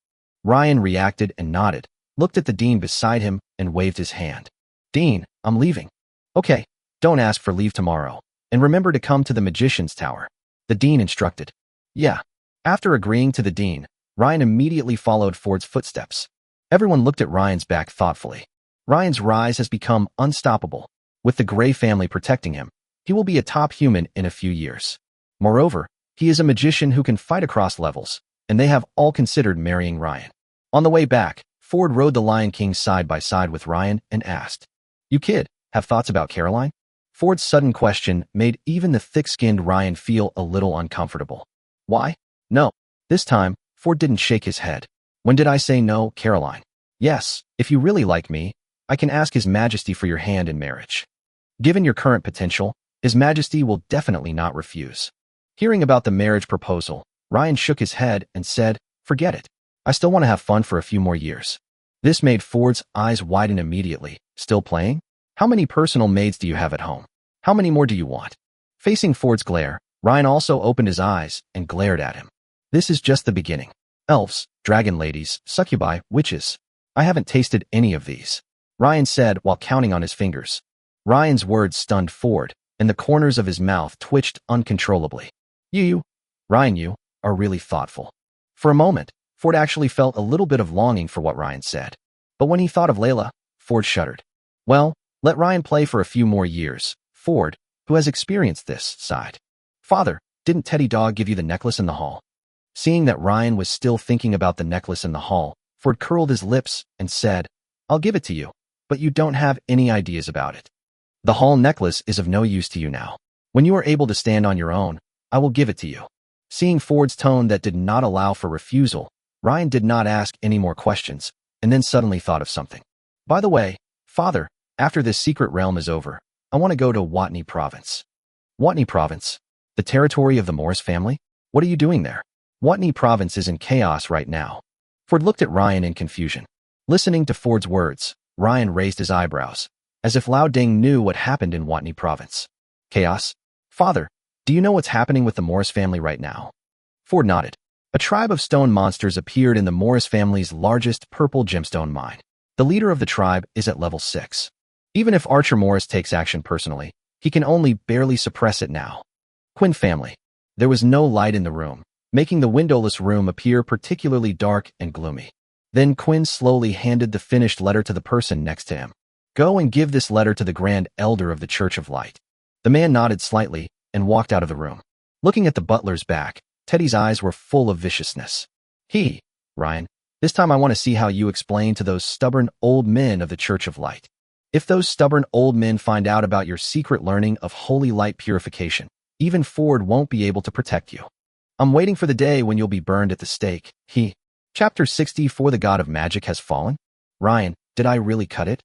Ryan reacted and nodded, looked at the dean beside him and waved his hand. Dean, I'm leaving. Okay, don't ask for leave tomorrow. And remember to come to the Magician's Tower. The dean instructed. Yeah. After agreeing to the dean, Ryan immediately followed Ford's footsteps. Everyone looked at Ryan's back thoughtfully. Ryan's rise has become unstoppable. With the Gray family protecting him, he will be a top human in a few years. Moreover, he is a magician who can fight across levels, and they have all considered marrying Ryan. On the way back, Ford rode the Lion King side by side with Ryan and asked, You kid, have thoughts about Caroline? Ford's sudden question made even the thick-skinned Ryan feel a little uncomfortable. Why? No. This time, Ford didn't shake his head. When did I say no, Caroline? Yes, if you really like me, I can ask His Majesty for your hand in marriage. Given your current potential, His Majesty will definitely not refuse. Hearing about the marriage proposal, Ryan shook his head and said, Forget it. I still want to have fun for a few more years. This made Ford's eyes widen immediately. Still playing? How many personal maids do you have at home? How many more do you want? Facing Ford's glare, Ryan also opened his eyes and glared at him. This is just the beginning. Elves, dragon ladies, succubi, witches. I haven't tasted any of these, Ryan said while counting on his fingers. Ryan's words stunned Ford, and the corners of his mouth twitched uncontrollably. Ryan, you are really thoughtful. For a moment, Ford actually felt a little bit of longing for what Ryan said. But when he thought of Layla, Ford shuddered. Well, let Ryan play for a few more years. Ford, who has experienced this, sighed. Father, didn't Teddy Dog give you the necklace in the hall? Seeing that Ryan was still thinking about the necklace in the hall, Ford curled his lips and said, I'll give it to you, but you don't have any ideas about it. The hall necklace is of no use to you now. When you are able to stand on your own, I will give it to you. Seeing Ford's tone that did not allow for refusal, Ryan did not ask any more questions, and then suddenly thought of something. By the way, Father, after this secret realm is over, I want to go to Watney Province. Watney Province? The territory of the Morris family? What are you doing there? Watney Province is in chaos right now. Ford looked at Ryan in confusion. Listening to Ford's words, Ryan raised his eyebrows, as if Lao Ding knew what happened in Watney Province. Chaos? Father, do you know what's happening with the Morris family right now? Ford nodded. A tribe of stone monsters appeared in the Morris family's largest purple gemstone mine. The leader of the tribe is at level 6. Even if Archer Morris takes action personally, he can only barely suppress it now. Quinn family. There was no light in the room, making the windowless room appear particularly dark and gloomy. Then Quinn slowly handed the finished letter to the person next to him. Go and give this letter to the Grand Elder of the Church of Light. The man nodded slightly and walked out of the room. Looking at the butler's back, Teddy's eyes were full of viciousness. Ryan, this time I want to see how you explain to those stubborn old men of the Church of Light. If those stubborn old men find out about your secret learning of holy light purification, even Ford won't be able to protect you. I'm waiting for the day when you'll be burned at the stake. Chapter 64 The God of Magic has fallen? Ryan, did I really cut it?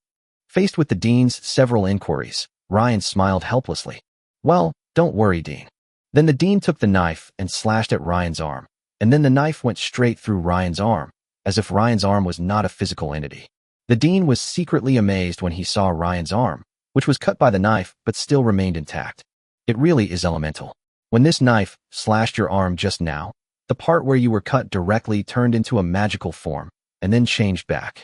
Faced with the Dean's several inquiries, Ryan smiled helplessly. Well, don't worry, Dean. Then the Dean took the knife and slashed at Ryan's arm, and then the knife went straight through Ryan's arm, as if Ryan's arm was not a physical entity. The Dean was secretly amazed when he saw Ryan's arm, which was cut by the knife but still remained intact. It really is elemental. When this knife slashed your arm just now, the part where you were cut directly turned into a magical form, and then changed back.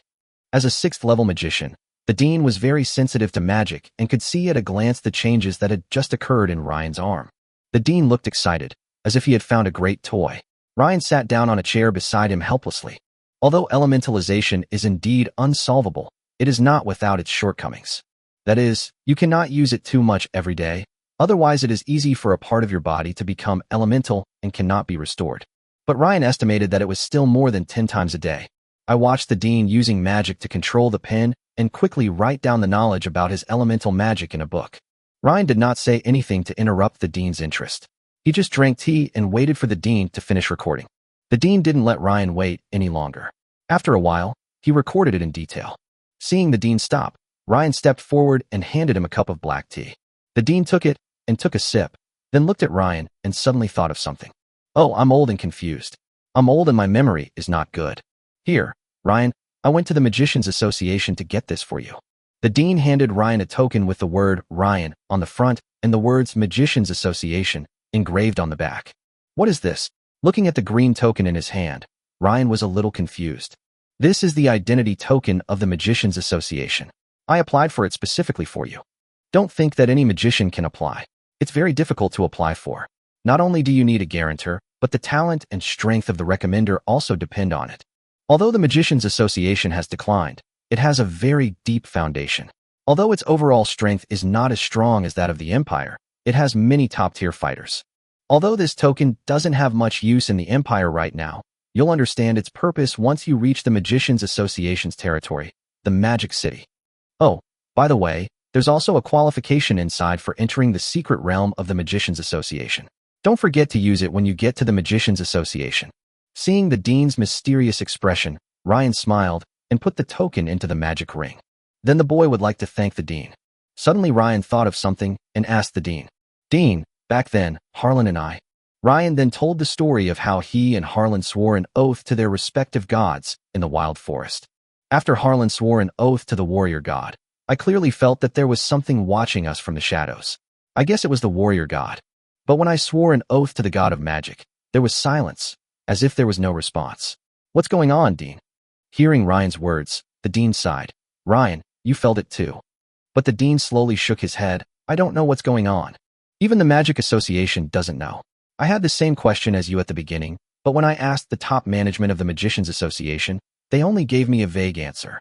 As a 6th-level magician, the Dean was very sensitive to magic and could see at a glance the changes that had just occurred in Ryan's arm. The Dean looked excited, as if he had found a great toy. Ryan sat down on a chair beside him helplessly. Although elementalization is indeed unsolvable, it is not without its shortcomings. That is, you cannot use it too much every day, otherwise it is easy for a part of your body to become elemental and cannot be restored. But Ryan estimated that it was still more than 10 times a day. I watched the Dean using magic to control the pen and quickly write down the knowledge about his elemental magic in a book. Ryan did not say anything to interrupt the Dean's interest. He just drank tea and waited for the Dean to finish recording. The Dean didn't let Ryan wait any longer. After a while, he recorded it in detail. Seeing the Dean stop, Ryan stepped forward and handed him a cup of black tea. The Dean took it and took a sip, then looked at Ryan and suddenly thought of something. Oh, I'm old and confused. I'm old and my memory is not good. Here, Ryan, I went to the Magicians Association to get this for you. The dean handed Ryan a token with the word Ryan on the front and the words Magicians Association engraved on the back. What is this? Looking at the green token in his hand, Ryan was a little confused. This is the identity token of the Magicians Association. I applied for it specifically for you. Don't think that any magician can apply. It's very difficult to apply for. Not only do you need a guarantor, but the talent and strength of the recommender also depend on it. Although the Magicians Association has declined, it has a very deep foundation. Although its overall strength is not as strong as that of the Empire, it has many top-tier fighters. Although this token doesn't have much use in the Empire right now, you'll understand its purpose once you reach the Magicians Association's territory, the Magic City. Oh, by the way, there's also a qualification inside for entering the secret realm of the Magicians Association. Don't forget to use it when you get to the Magicians Association. Seeing the dean's mysterious expression, Ryan smiled and put the token into the magic ring. Then the boy would like to thank the dean. Suddenly Ryan thought of something and asked the dean. Dean, back then, Harlan and I. Ryan then told the story of how he and Harlan swore an oath to their respective gods in the wild forest. After Harlan swore an oath to the warrior god, I clearly felt that there was something watching us from the shadows. I guess it was the warrior god. But when I swore an oath to the god of magic, there was silence, as if there was no response. What's going on, Dean? Hearing Ryan's words, the dean sighed. Ryan, you felt it too. But the dean slowly shook his head. I don't know what's going on. Even the Magic Association doesn't know. I had the same question as you at the beginning, but when I asked the top management of the Magicians Association, they only gave me a vague answer.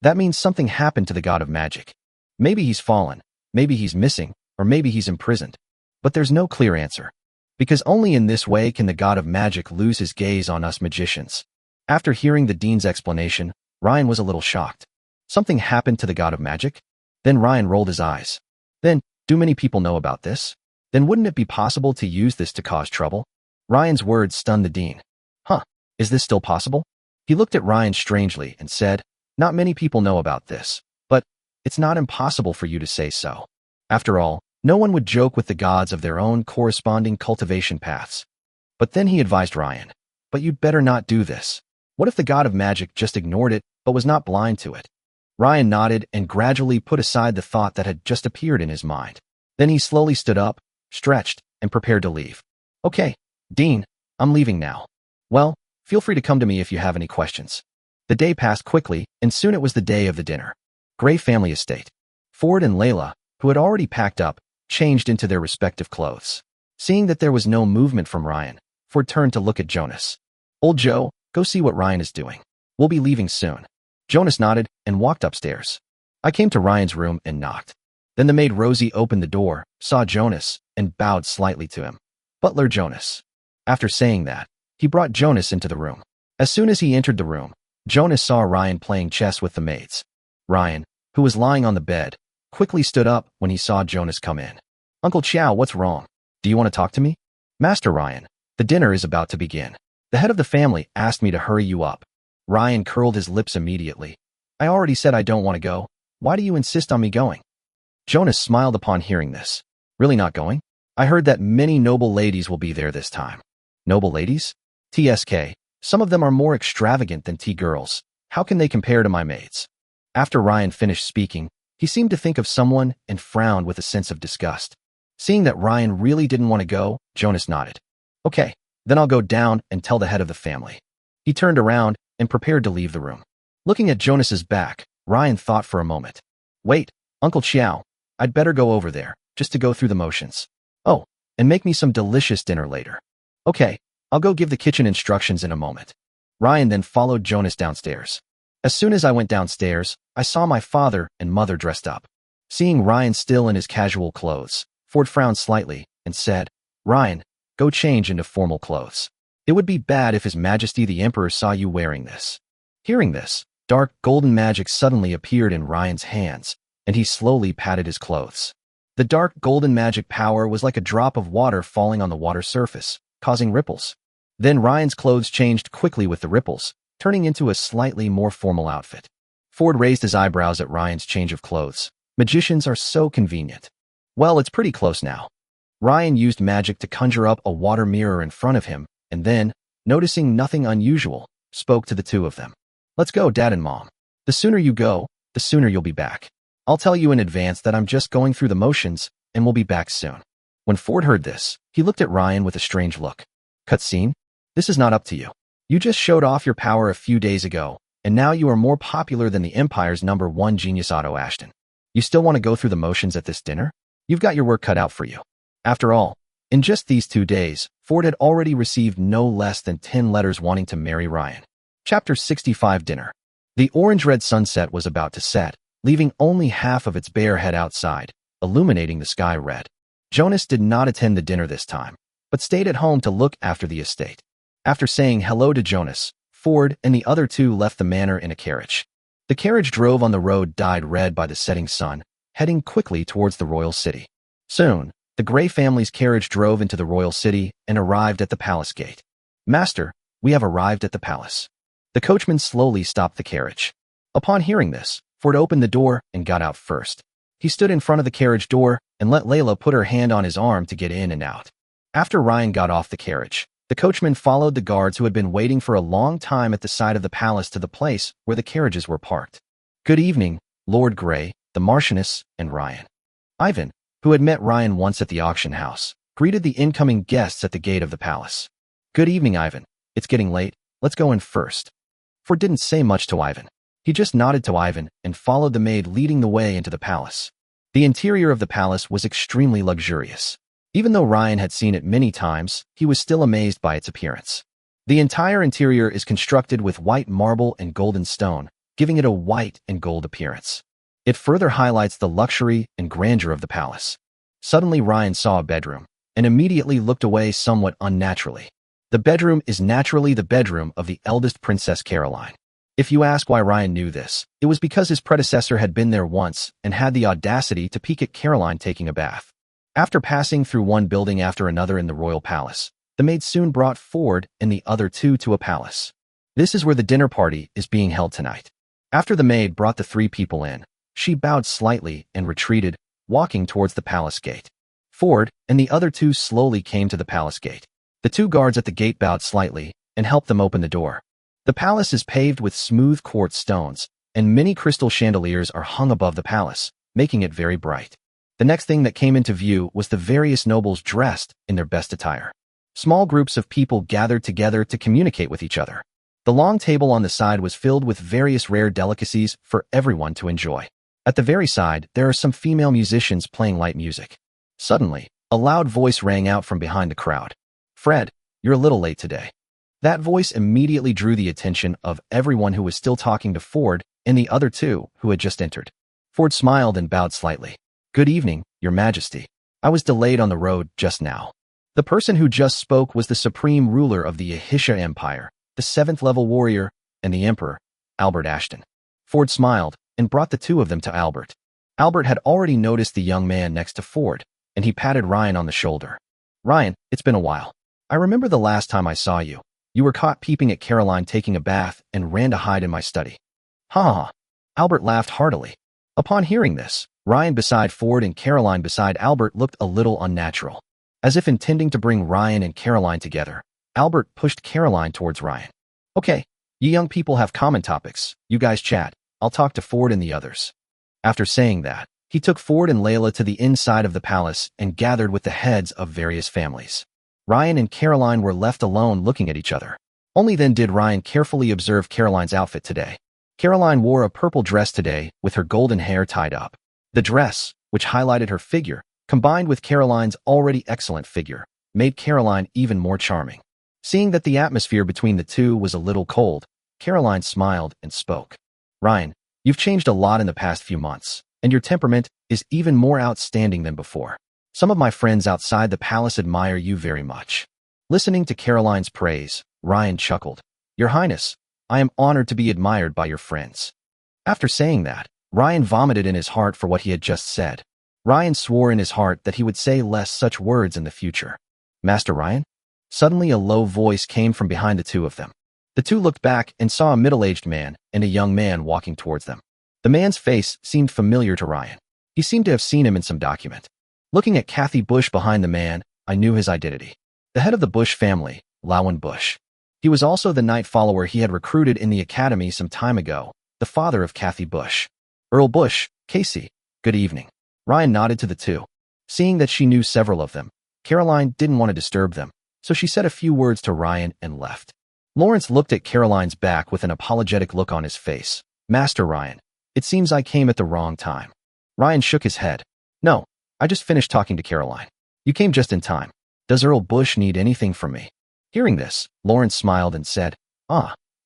That means something happened to the god of magic. Maybe he's fallen, maybe he's missing, or maybe he's imprisoned. But there's no clear answer. Because only in this way can the god of magic lose his gaze on us magicians. After hearing the dean's explanation, Ryan was a little shocked. Something happened to the god of magic? Then Ryan rolled his eyes. Then, do many people know about this? Then wouldn't it be possible to use this to cause trouble? Ryan's words stunned the dean. Huh, is this still possible? He looked at Ryan strangely and said, not many people know about this, but it's not impossible for you to say so. After all, no one would joke with the gods of their own corresponding cultivation paths. But then he advised Ryan, but you'd better not do this. What if the god of magic just ignored it, but was not blind to it? Ryan nodded and gradually put aside the thought that had just appeared in his mind. Then he slowly stood up, stretched, and prepared to leave. Okay, Dean, I'm leaving now. Well, feel free to come to me if you have any questions. The day passed quickly, and soon it was the day of the dinner. Gray family estate. Ford and Layla, who had already packed up, changed into their respective clothes. Seeing that there was no movement from Ryan, Ford turned to look at Jonas. Old Joe, go see what Ryan is doing. We'll be leaving soon. Jonas nodded and walked upstairs. I came to Ryan's room and knocked. Then the maid Rosie opened the door, saw Jonas, and bowed slightly to him. Butler Jonas. After saying that, he brought Jonas into the room. As soon as he entered the room, Jonas saw Ryan playing chess with the maids. Ryan, who was lying on the bed, quickly stood up when he saw Jonas come in. Uncle Chow, what's wrong? Do you want to talk to me? Master Ryan, the dinner is about to begin. The head of the family asked me to hurry you up. Ryan curled his lips immediately. I already said I don't want to go. Why do you insist on me going? Jonas smiled upon hearing this. Really not going? I heard that many noble ladies will be there this time. Noble ladies? TSK. Some of them are more extravagant than T-girls. How can they compare to my maids? After Ryan finished speaking, he seemed to think of someone and frowned with a sense of disgust. Seeing that Ryan really didn't want to go, Jonas nodded. Okay, then I'll go down and tell the head of the family. He turned around and prepared to leave the room. Looking at Jonas's back, Ryan thought for a moment. Wait, Uncle Chow, I'd better go over there, just to go through the motions. Oh, and make me some delicious dinner later. Okay, I'll go give the kitchen instructions in a moment. Ryan then followed Jonas downstairs. As soon as I went downstairs, I saw my father and mother dressed up. Seeing Ryan still in his casual clothes, Ford frowned slightly and said, Ryan, go change into formal clothes. It would be bad if His Majesty the Emperor saw you wearing this. Hearing this, dark golden magic suddenly appeared in Ryan's hands, and he slowly patted his clothes. The dark golden magic power was like a drop of water falling on the water surface, causing ripples. Then Ryan's clothes changed quickly with the ripples, turning into a slightly more formal outfit. Ford raised his eyebrows at Ryan's change of clothes. Magicians are so convenient. Well, it's pretty close now. Ryan used magic to conjure up a water mirror in front of him, and then, noticing nothing unusual, spoke to the two of them. Let's go, Dad and Mom. The sooner you go, the sooner you'll be back. I'll tell you in advance that I'm just going through the motions and we'll be back soon. When Ford heard this, he looked at Ryan with a strange look. Cutscene? This is not up to you. You just showed off your power a few days ago, and now you are more popular than the Empire's #1 genius Otto Ashton. You still want to go through the motions at this dinner? You've got your work cut out for you. After all, in just these 2 days, Ford had already received no less than 10 letters wanting to marry Ryan. Chapter 65 Dinner. The orange-red sunset was about to set, leaving only half of its bare head outside, illuminating the sky red. Jonas did not attend the dinner this time, but stayed at home to look after the estate. After saying hello to Jonas, Ford and the other two left the manor in a carriage. The carriage drove on the road dyed red by the setting sun, heading quickly towards the royal city. Soon, the Grey family's carriage drove into the royal city and arrived at the palace gate. Master, we have arrived at the palace. The coachman slowly stopped the carriage. Upon hearing this, Ford opened the door and got out first. He stood in front of the carriage door and let Layla put her hand on his arm to get in and out. After Ryan got off the carriage, the coachman followed the guards who had been waiting for a long time at the side of the palace to the place where the carriages were parked. Good evening, Lord Grey, the Marchioness, and Ryan. Ivan, who had met Ryan once at the auction house, greeted the incoming guests at the gate of the palace. Good evening, Ivan. It's getting late. Let's go in first. Ford didn't say much to Ivan. He just nodded to Ivan and followed the maid leading the way into the palace. The interior of the palace was extremely luxurious. Even though Ryan had seen it many times, he was still amazed by its appearance. The entire interior is constructed with white marble and golden stone, giving it a white and gold appearance. It further highlights the luxury and grandeur of the palace. Suddenly Ryan saw a bedroom, and immediately looked away somewhat unnaturally. The bedroom is naturally the bedroom of the eldest Princess Caroline. If you ask why Ryan knew this, it was because his predecessor had been there once and had the audacity to peek at Caroline taking a bath. After passing through one building after another in the royal palace, the maid soon brought Ford and the other two to a palace. This is where the dinner party is being held tonight. After the maid brought the 3 people in, she bowed slightly and retreated, walking towards the palace gate. Ford and the other two slowly came to the palace gate. The 2 guards at the gate bowed slightly and helped them open the door. The palace is paved with smooth quartz stones, and many crystal chandeliers are hung above the palace, making it very bright. The next thing that came into view was the various nobles dressed in their best attire. Small groups of people gathered together to communicate with each other. The long table on the side was filled with various rare delicacies for everyone to enjoy. At the very side, there are some female musicians playing light music. Suddenly, a loud voice rang out from behind the crowd. Fred, you're a little late today. That voice immediately drew the attention of everyone who was still talking to Ford and the other two who had just entered. Ford smiled and bowed slightly. Good evening, Your Majesty. I was delayed on the road just now. The person who just spoke was the supreme ruler of the Yahisha Empire, the 7th-level warrior, and the Emperor, Albert Ashton. Ford smiled and brought the 2 of them to Albert. Albert had already noticed the young man next to Ford, and he patted Ryan on the shoulder. Ryan, it's been a while. I remember the last time I saw you. You were caught peeping at Caroline taking a bath and ran to hide in my study. Ha ha. Albert laughed heartily. Upon hearing this, Ryan beside Ford and Caroline beside Albert looked a little unnatural. As if intending to bring Ryan and Caroline together, Albert pushed Caroline towards Ryan. Okay, you young people have common topics. You guys chat. I'll talk to Ford and the others. After saying that, he took Ford and Layla to the inside of the palace and gathered with the heads of various families. Ryan and Caroline were left alone looking at each other. Only then did Ryan carefully observe Caroline's outfit today. Caroline wore a purple dress today with her golden hair tied up. The dress, which highlighted her figure, combined with Caroline's already excellent figure, made Caroline even more charming. Seeing that the atmosphere between the two was a little cold, Caroline smiled and spoke. Ryan, you've changed a lot in the past few months, and your temperament is even more outstanding than before. Some of my friends outside the palace admire you very much. Listening to Caroline's praise, Ryan chuckled. Your Highness, I am honored to be admired by your friends. After saying that, Ryan vomited in his heart for what he had just said. Ryan swore in his heart that he would say less such words in the future. Master Ryan? Suddenly a low voice came from behind the 2 of them. The 2 looked back and saw a middle-aged man and a young man walking towards them. The man's face seemed familiar to Ryan. He seemed to have seen him in some document. Looking at Kathy Bush behind the man, I knew his identity. The head of the Bush family, Lowen Bush. He was also the night follower he had recruited in the academy some time ago, the father of Kathy Bush. Earl Bush, Casey, good evening. Ryan nodded to the two. Seeing that she knew several of them, Caroline didn't want to disturb them, so she said a few words to Ryan and left. Lawrence looked at Caroline's back with an apologetic look on his face. Master Ryan, it seems I came at the wrong time. Ryan shook his head. No, I just finished talking to Caroline. You came just in time. Does Earl Bush need anything from me? Hearing this, Lawrence smiled and said,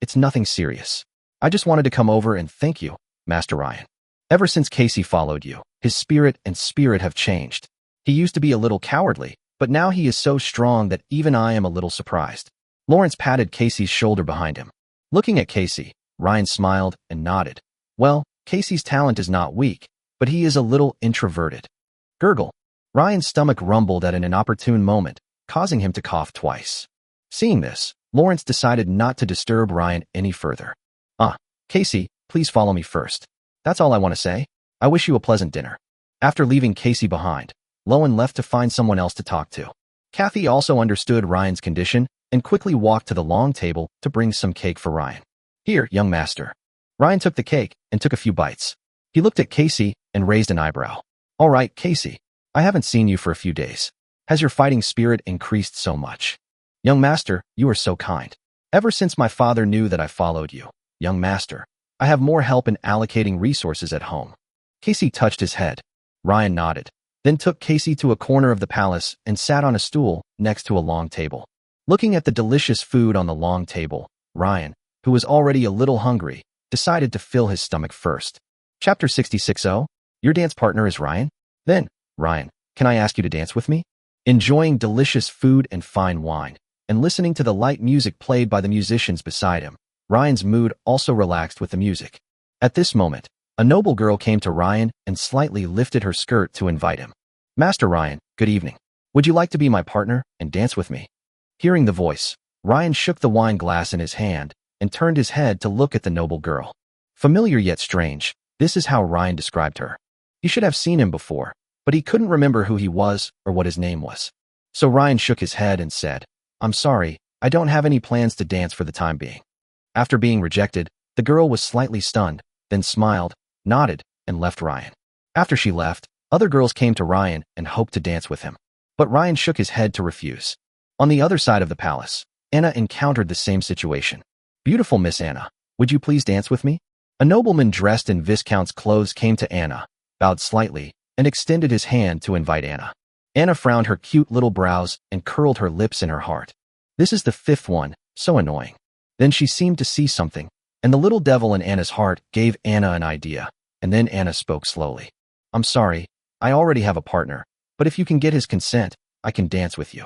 it's nothing serious. I just wanted to come over and thank you, Master Ryan. Ever since Casey followed you, his spirit have changed. He used to be a little cowardly, but now he is so strong that even I am a little surprised. Lawrence patted Casey's shoulder behind him. Looking at Casey, Ryan smiled and nodded. Well, Casey's talent is not weak, but he is a little introverted. Gurgle. Ryan's stomach rumbled at an inopportune moment, causing him to cough twice. Seeing this, Lawrence decided not to disturb Ryan any further. Casey, please follow me first. That's all I want to say. I wish you a pleasant dinner. After leaving Casey behind, Lowen left to find someone else to talk to. Kathy also understood Ryan's condition and quickly walked to the long table to bring some cake for Ryan. Here, young master. Ryan took the cake and took a few bites. He looked at Casey and raised an eyebrow. All right, Casey. I haven't seen you for a few days. Has your fighting spirit increased so much? Young master, you are so kind. Ever since my father knew that I followed you, young master, I have more help in allocating resources at home. Casey touched his head. Ryan nodded, then took Casey to a corner of the palace and sat on a stool next to a long table. Looking at the delicious food on the long table, Ryan, who was already a little hungry, decided to fill his stomach first. Chapter 66. Your dance partner is Ryan? Then, Ryan, can I ask you to dance with me? Enjoying delicious food and fine wine, and listening to the light music played by the musicians beside him, Ryan's mood also relaxed with the music. At this moment, a noble girl came to Ryan and slightly lifted her skirt to invite him. Master Ryan, good evening. Would you like to be my partner and dance with me? Hearing the voice, Ryan shook the wine glass in his hand and turned his head to look at the noble girl. Familiar yet strange, this is how Ryan described her. He should have seen him before, but he couldn't remember who he was or what his name was. So Ryan shook his head and said, I'm sorry, I don't have any plans to dance for the time being. After being rejected, the girl was slightly stunned, then smiled, nodded, and left Ryan. After she left, other girls came to Ryan and hoped to dance with him. But Ryan shook his head to refuse. On the other side of the palace, Anna encountered the same situation. Beautiful Miss Anna, would you please dance with me? A nobleman dressed in Viscount's clothes came to Anna, bowed slightly, and extended his hand to invite Anna. Anna frowned her cute little brows and curled her lips in her heart. This is the fifth one, so annoying. Then she seemed to see something, and the little devil in Anna's heart gave Anna an idea, and then Anna spoke slowly. I'm sorry, I already have a partner, but if you can get his consent, I can dance with you.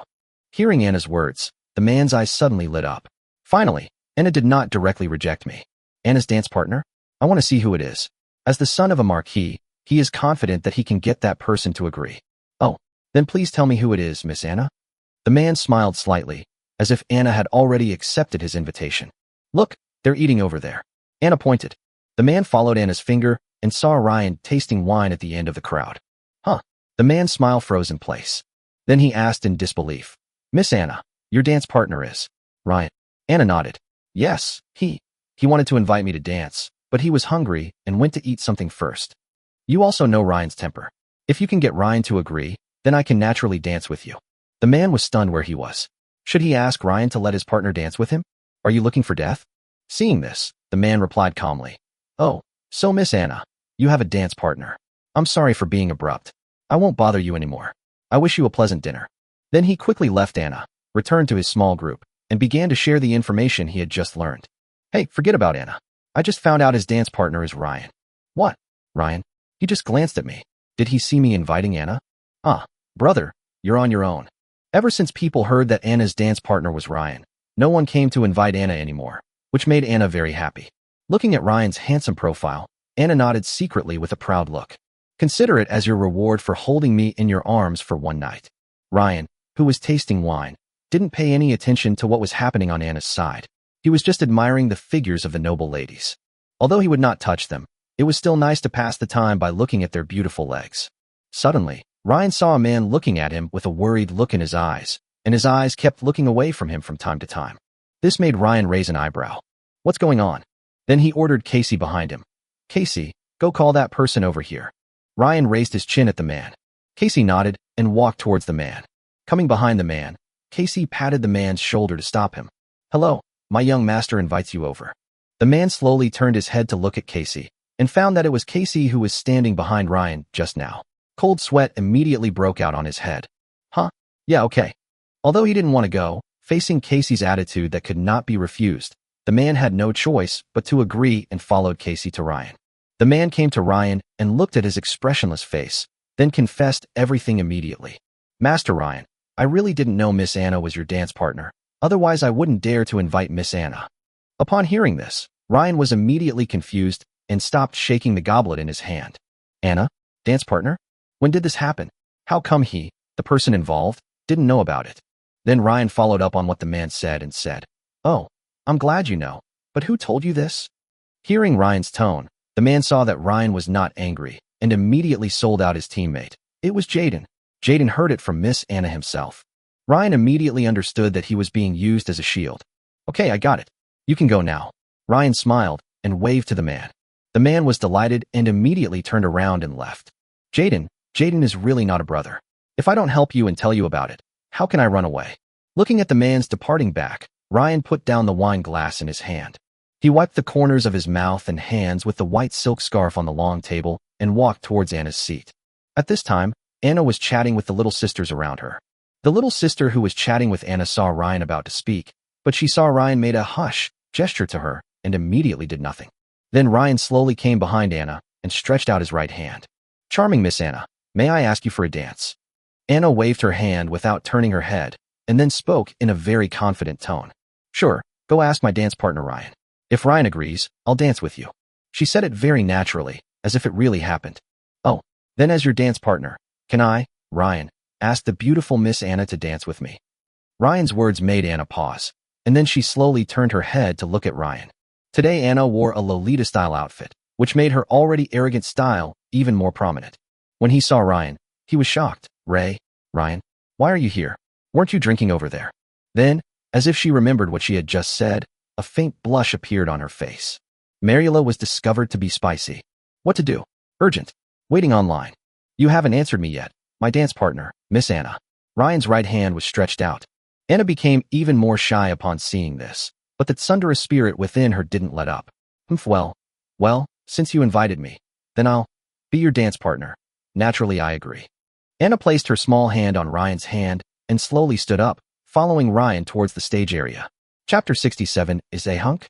Hearing Anna's words, the man's eyes suddenly lit up. Finally, Anna did not directly reject me. Anna's dance partner? I want to see who it is. As the son of a marquis, he is confident that he can get that person to agree. Oh, then please tell me who it is, Miss Anna. The man smiled slightly, as if Anna had already accepted his invitation. Look, they're eating over there. Anna pointed. The man followed Anna's finger and saw Ryan tasting wine at the end of the crowd. The man's smile froze in place. Then he asked in disbelief, Miss Anna, your dance partner is Ryan. Anna nodded. Yes, he wanted to invite me to dance, but he was hungry and went to eat something first. You also know Ryan's temper. If you can get Ryan to agree, then I can naturally dance with you. The man was stunned where he was. Should he ask Ryan to let his partner dance with him? Are you looking for death? Seeing this, the man replied calmly. Oh, so Miss Anna, you have a dance partner. I'm sorry for being abrupt. I won't bother you anymore. I wish you a pleasant dinner. Then he quickly left Anna, returned to his small group, and began to share the information he had just learned. Hey, forget about Anna. I just found out his dance partner is Ryan. What? Ryan? He just glanced at me. Did he see me inviting Anna? Brother, you're on your own. Ever since people heard that Anna's dance partner was Ryan, no one came to invite Anna anymore, which made Anna very happy. Looking at Ryan's handsome profile, Anna nodded secretly with a proud look. Consider it as your reward for holding me in your arms for one night. Ryan, who was tasting wine, didn't pay any attention to what was happening on Anna's side. He was just admiring the figures of the noble ladies. Although he would not touch them, it was still nice to pass the time by looking at their beautiful legs. Suddenly, Ryan saw a man looking at him with a worried look in his eyes, and his eyes kept looking away from him from time to time. This made Ryan raise an eyebrow. What's going on? Then he ordered Casey behind him. Casey, go call that person over here. Ryan raised his chin at the man. Casey nodded and walked towards the man. Coming behind the man, Casey patted the man's shoulder to stop him. Hello, my young master invites you over. The man slowly turned his head to look at Casey and found that it was Casey who was standing behind Ryan just now. Cold sweat immediately broke out on his head. Huh? Yeah, okay. Although he didn't want to go, facing Casey's attitude that could not be refused, the man had no choice but to agree and followed Casey to Ryan. The man came to Ryan and looked at his expressionless face, then confessed everything immediately. Master Ryan, I really didn't know Miss Anna was your dance partner. Otherwise, I wouldn't dare to invite Miss Anna. Upon hearing this, Ryan was immediately confused and stopped shaking the goblet in his hand. Anna? Dance partner? When did this happen? How come he, the person involved, didn't know about it? Then Ryan followed up on what the man said and said, Oh, I'm glad you know, but who told you this? Hearing Ryan's tone, the man saw that Ryan was not angry and immediately sold out his teammate. It was Jaden. Jaden heard it from Miss Anna himself. Ryan immediately understood that he was being used as a shield. Okay, I got it. You can go now. Ryan smiled and waved to the man. The man was delighted and immediately turned around and left. Jaden is really not a brother. If I don't help you and tell you about it, how can I run away? Looking at the man's departing back, Ryan put down the wine glass in his hand. He wiped the corners of his mouth and hands with the white silk scarf on the long table and walked towards Anna's seat. At this time, Anna was chatting with the little sisters around her. The little sister who was chatting with Anna saw Ryan about to speak, but she saw Ryan made a hush gesture to her and immediately did nothing. Then Ryan slowly came behind Anna and stretched out his right hand. Charming Miss Anna, may I ask you for a dance? Anna waved her hand without turning her head and then spoke in a very confident tone. Sure, go ask my dance partner Ryan. If Ryan agrees, I'll dance with you. She said it very naturally, as if it really happened. Oh, then as your dance partner, can I, Ryan, ask the beautiful Miss Anna to dance with me? Ryan's words made Anna pause, and then she slowly turned her head to look at Ryan. Today Anna wore a Lolita-style outfit, which made her already arrogant style even more prominent. When he saw Ryan, he was shocked. Ryan, why are you here? Weren't you drinking over there? Then, as if she remembered what she had just said, a faint blush appeared on her face. Mariela was discovered to be spicy. What to do? Urgent. Waiting online. You haven't answered me yet. My dance partner, Miss Anna. Ryan's right hand was stretched out. Anna became even more shy upon seeing this, but the thunderous spirit within her didn't let up. Well, since you invited me, then I'll be your dance partner. Naturally, I agree. Anna placed her small hand on Ryan's hand and slowly stood up, following Ryan towards the stage area. Chapter 67 is a hunk?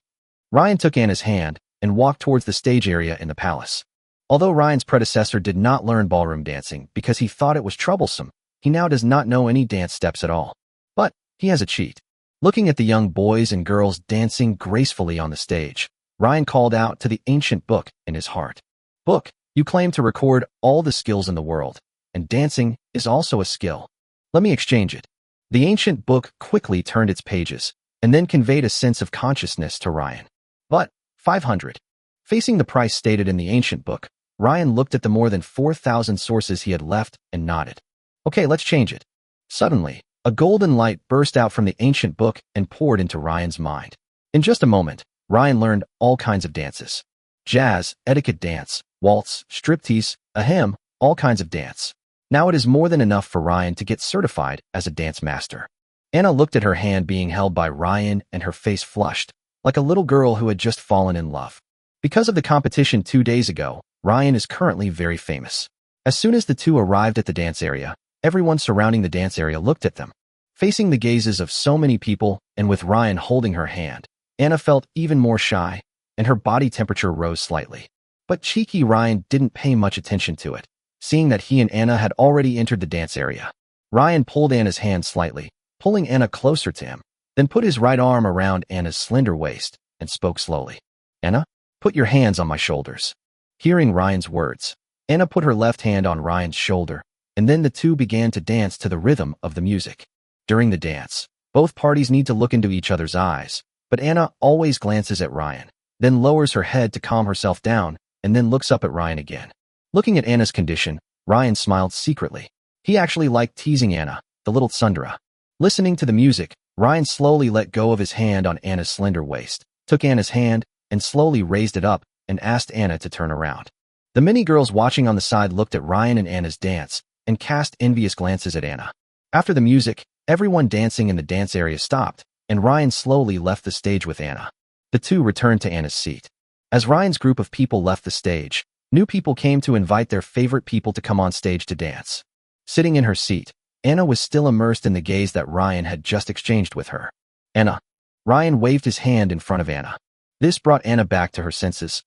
Ryan took Anna's hand and walked towards the stage area in the palace. Although Ryan's predecessor did not learn ballroom dancing because he thought it was troublesome, he now does not know any dance steps at all. But he has a cheat. Looking at the young boys and girls dancing gracefully on the stage, Ryan called out to the ancient book in his heart. Book, you claim to record all the skills in the world, and dancing is also a skill. Let me exchange it. The ancient book quickly turned its pages and then conveyed a sense of consciousness to Ryan. But 500. Facing the price stated in the ancient book, Ryan looked at the more than 4,000 sources he had left and nodded. Okay, let's change it. Suddenly, a golden light burst out from the ancient book and poured into Ryan's mind. In just a moment, Ryan learned all kinds of dances. Jazz, etiquette dance, waltz, striptease, ahem, all kinds of dance. Now it is more than enough for Ryan to get certified as a dance master. Anna looked at her hand being held by Ryan and her face flushed, like a little girl who had just fallen in love. Because of the competition 2 days ago, Ryan is currently very famous. As soon as the two arrived at the dance area, everyone surrounding the dance area looked at them. Facing the gazes of so many people and with Ryan holding her hand, Anna felt even more shy, and her body temperature rose slightly. But cheeky Ryan didn't pay much attention to it, seeing that he and Anna had already entered the dance area. Ryan pulled Anna's hand slightly, pulling Anna closer to him, then put his right arm around Anna's slender waist and spoke slowly. Anna, put your hands on my shoulders. Hearing Ryan's words, Anna put her left hand on Ryan's shoulder, and then the two began to dance to the rhythm of the music. During the dance, both parties need to look into each other's eyes, but Anna always glances at Ryan, then lowers her head to calm herself down, and then looks up at Ryan again. Looking at Anna's condition, Ryan smiled secretly. He actually liked teasing Anna, the little tsundere. Listening to the music, Ryan slowly let go of his hand on Anna's slender waist, took Anna's hand, and slowly raised it up and asked Anna to turn around. The many girls watching on the side looked at Ryan and Anna's dance and cast envious glances at Anna. After the music, everyone dancing in the dance area stopped, and Ryan slowly left the stage with Anna. The two returned to Anna's seat. As Ryan's group of people left the stage, new people came to invite their favorite people to come on stage to dance. Sitting in her seat, Anna was still immersed in the gaze that Ryan had just exchanged with her. Anna. Ryan waved his hand in front of Anna. This brought Anna back to her senses.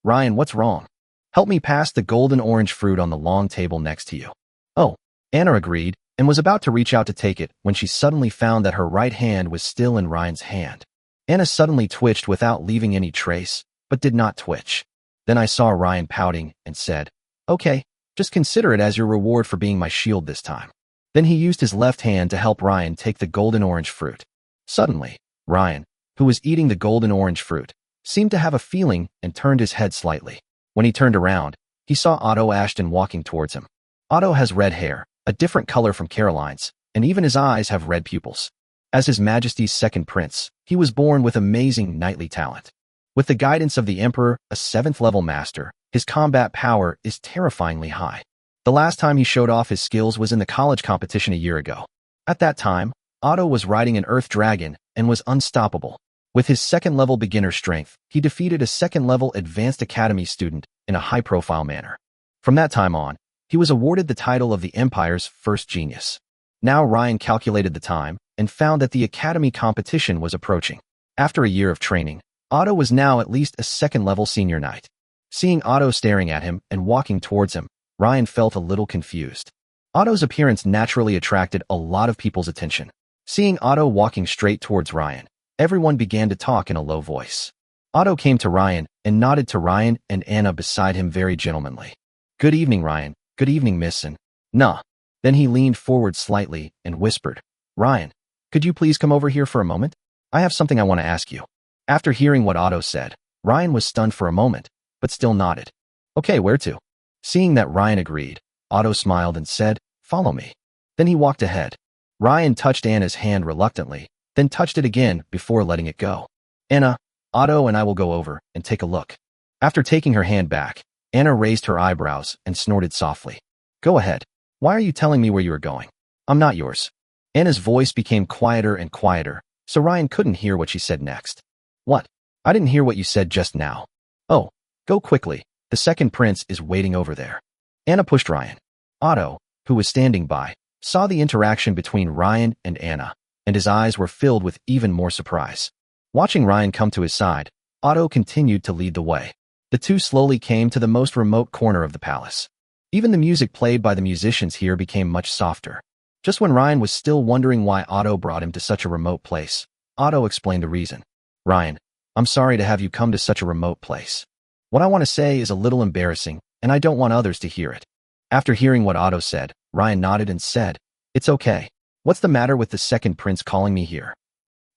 Ryan, what's wrong? Help me pass the golden orange fruit on the long table next to you. Oh, Anna agreed and was about to reach out to take it when she suddenly found that her right hand was still in Ryan's hand. Anna suddenly twitched without leaving any trace, but did not twitch. Then I saw Ryan pouting and said, "Okay, just consider it as your reward for being my shield this time." Then he used his left hand to help Ryan take the golden orange fruit. Suddenly, Ryan, who was eating the golden orange fruit, seemed to have a feeling and turned his head slightly. When he turned around, he saw Otto Ashton walking towards him. Otto has red hair, a different color from Caroline's, and even his eyes have red pupils. As His Majesty's second prince, he was born with amazing knightly talent. With the guidance of the Emperor, a 7th-level master, his combat power is terrifyingly high. The last time he showed off his skills was in the college competition a year ago. At that time, Otto was riding an earth dragon and was unstoppable. With his 2nd-level beginner strength, he defeated a 2nd-level advanced academy student in a high-profile manner. From that time on, he was awarded the title of the Empire's first genius. Now Ryan calculated the time and found that the academy competition was approaching. After a year of training, Otto was now at least a 2nd-level senior knight. Seeing Otto staring at him and walking towards him, Ryan felt a little confused. Otto's appearance naturally attracted a lot of people's attention. Seeing Otto walking straight towards Ryan, everyone began to talk in a low voice. Otto came to Ryan and nodded to Ryan and Anna beside him very gentlemanly. "Good evening, Ryan. Good evening, Miss and Nah." Then he leaned forward slightly and whispered, "Ryan, could you please come over here for a moment? I have something I want to ask you." After hearing what Otto said, Ryan was stunned for a moment, but still nodded. "Okay, where to?" Seeing that Ryan agreed, Otto smiled and said, "Follow me." Then he walked ahead. Ryan touched Anna's hand reluctantly, then touched it again before letting it go. "Anna, Otto and I will go over and take a look." After taking her hand back, Anna raised her eyebrows and snorted softly. "Go ahead. Why are you telling me where you are going? I'm not yours." Anna's voice became quieter and quieter, so Ryan couldn't hear what she said next. "What? I didn't hear what you said just now." "Oh, go quickly. The second prince is waiting over there." Anna pushed Ryan. Otto, who was standing by, saw the interaction between Ryan and Anna, and his eyes were filled with even more surprise. Watching Ryan come to his side, Otto continued to lead the way. The two slowly came to the most remote corner of the palace. Even the music played by the musicians here became much softer. Just when Ryan was still wondering why Otto brought him to such a remote place, Otto explained the reason. "Ryan, I'm sorry to have you come to such a remote place. What I want to say is a little embarrassing, and I don't want others to hear it." After hearing what Otto said, Ryan nodded and said, "It's okay. What's the matter with the second prince calling me here?"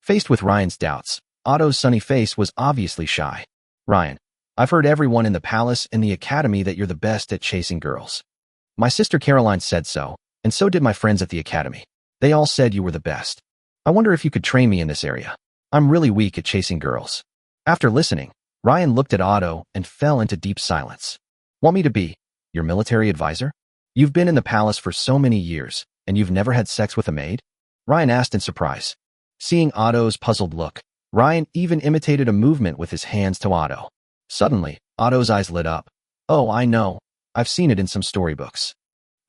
Faced with Ryan's doubts, Otto's sunny face was obviously shy. "Ryan, I've heard everyone in the palace and the academy that you're the best at chasing girls. My sister Caroline said so, and so did my friends at the academy. They all said you were the best. I wonder if you could train me in this area. I'm really weak at chasing girls." After listening, Ryan looked at Otto and fell into deep silence. "Want me to be your military advisor? You've been in the palace for so many years, and you've never had sex with a maid?" Ryan asked in surprise. Seeing Otto's puzzled look, Ryan even imitated a movement with his hands to Otto. Suddenly, Otto's eyes lit up. "Oh, I know. I've seen it in some storybooks.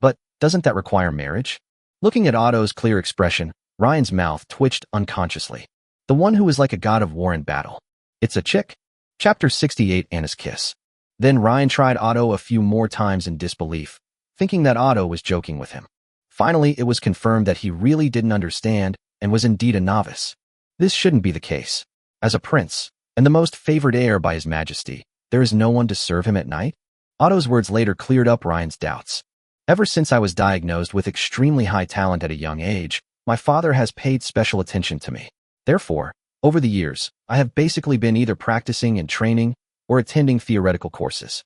But doesn't that require marriage?" Looking at Otto's clear expression, Ryan's mouth twitched unconsciously. The one who is like a god of war in battle. It's a chick? Chapter 68, Anna's Kiss. Then Ryan tried Otto a few more times in disbelief, thinking that Otto was joking with him. Finally, it was confirmed that he really didn't understand and was indeed a novice. This shouldn't be the case. As a prince, and the most favored heir by His Majesty, there is no one to serve him at night? Otto's words later cleared up Ryan's doubts. "Ever since I was diagnosed with extremely high talent at a young age, my father has paid special attention to me. Therefore, over the years, I have basically been either practicing and training or attending theoretical courses.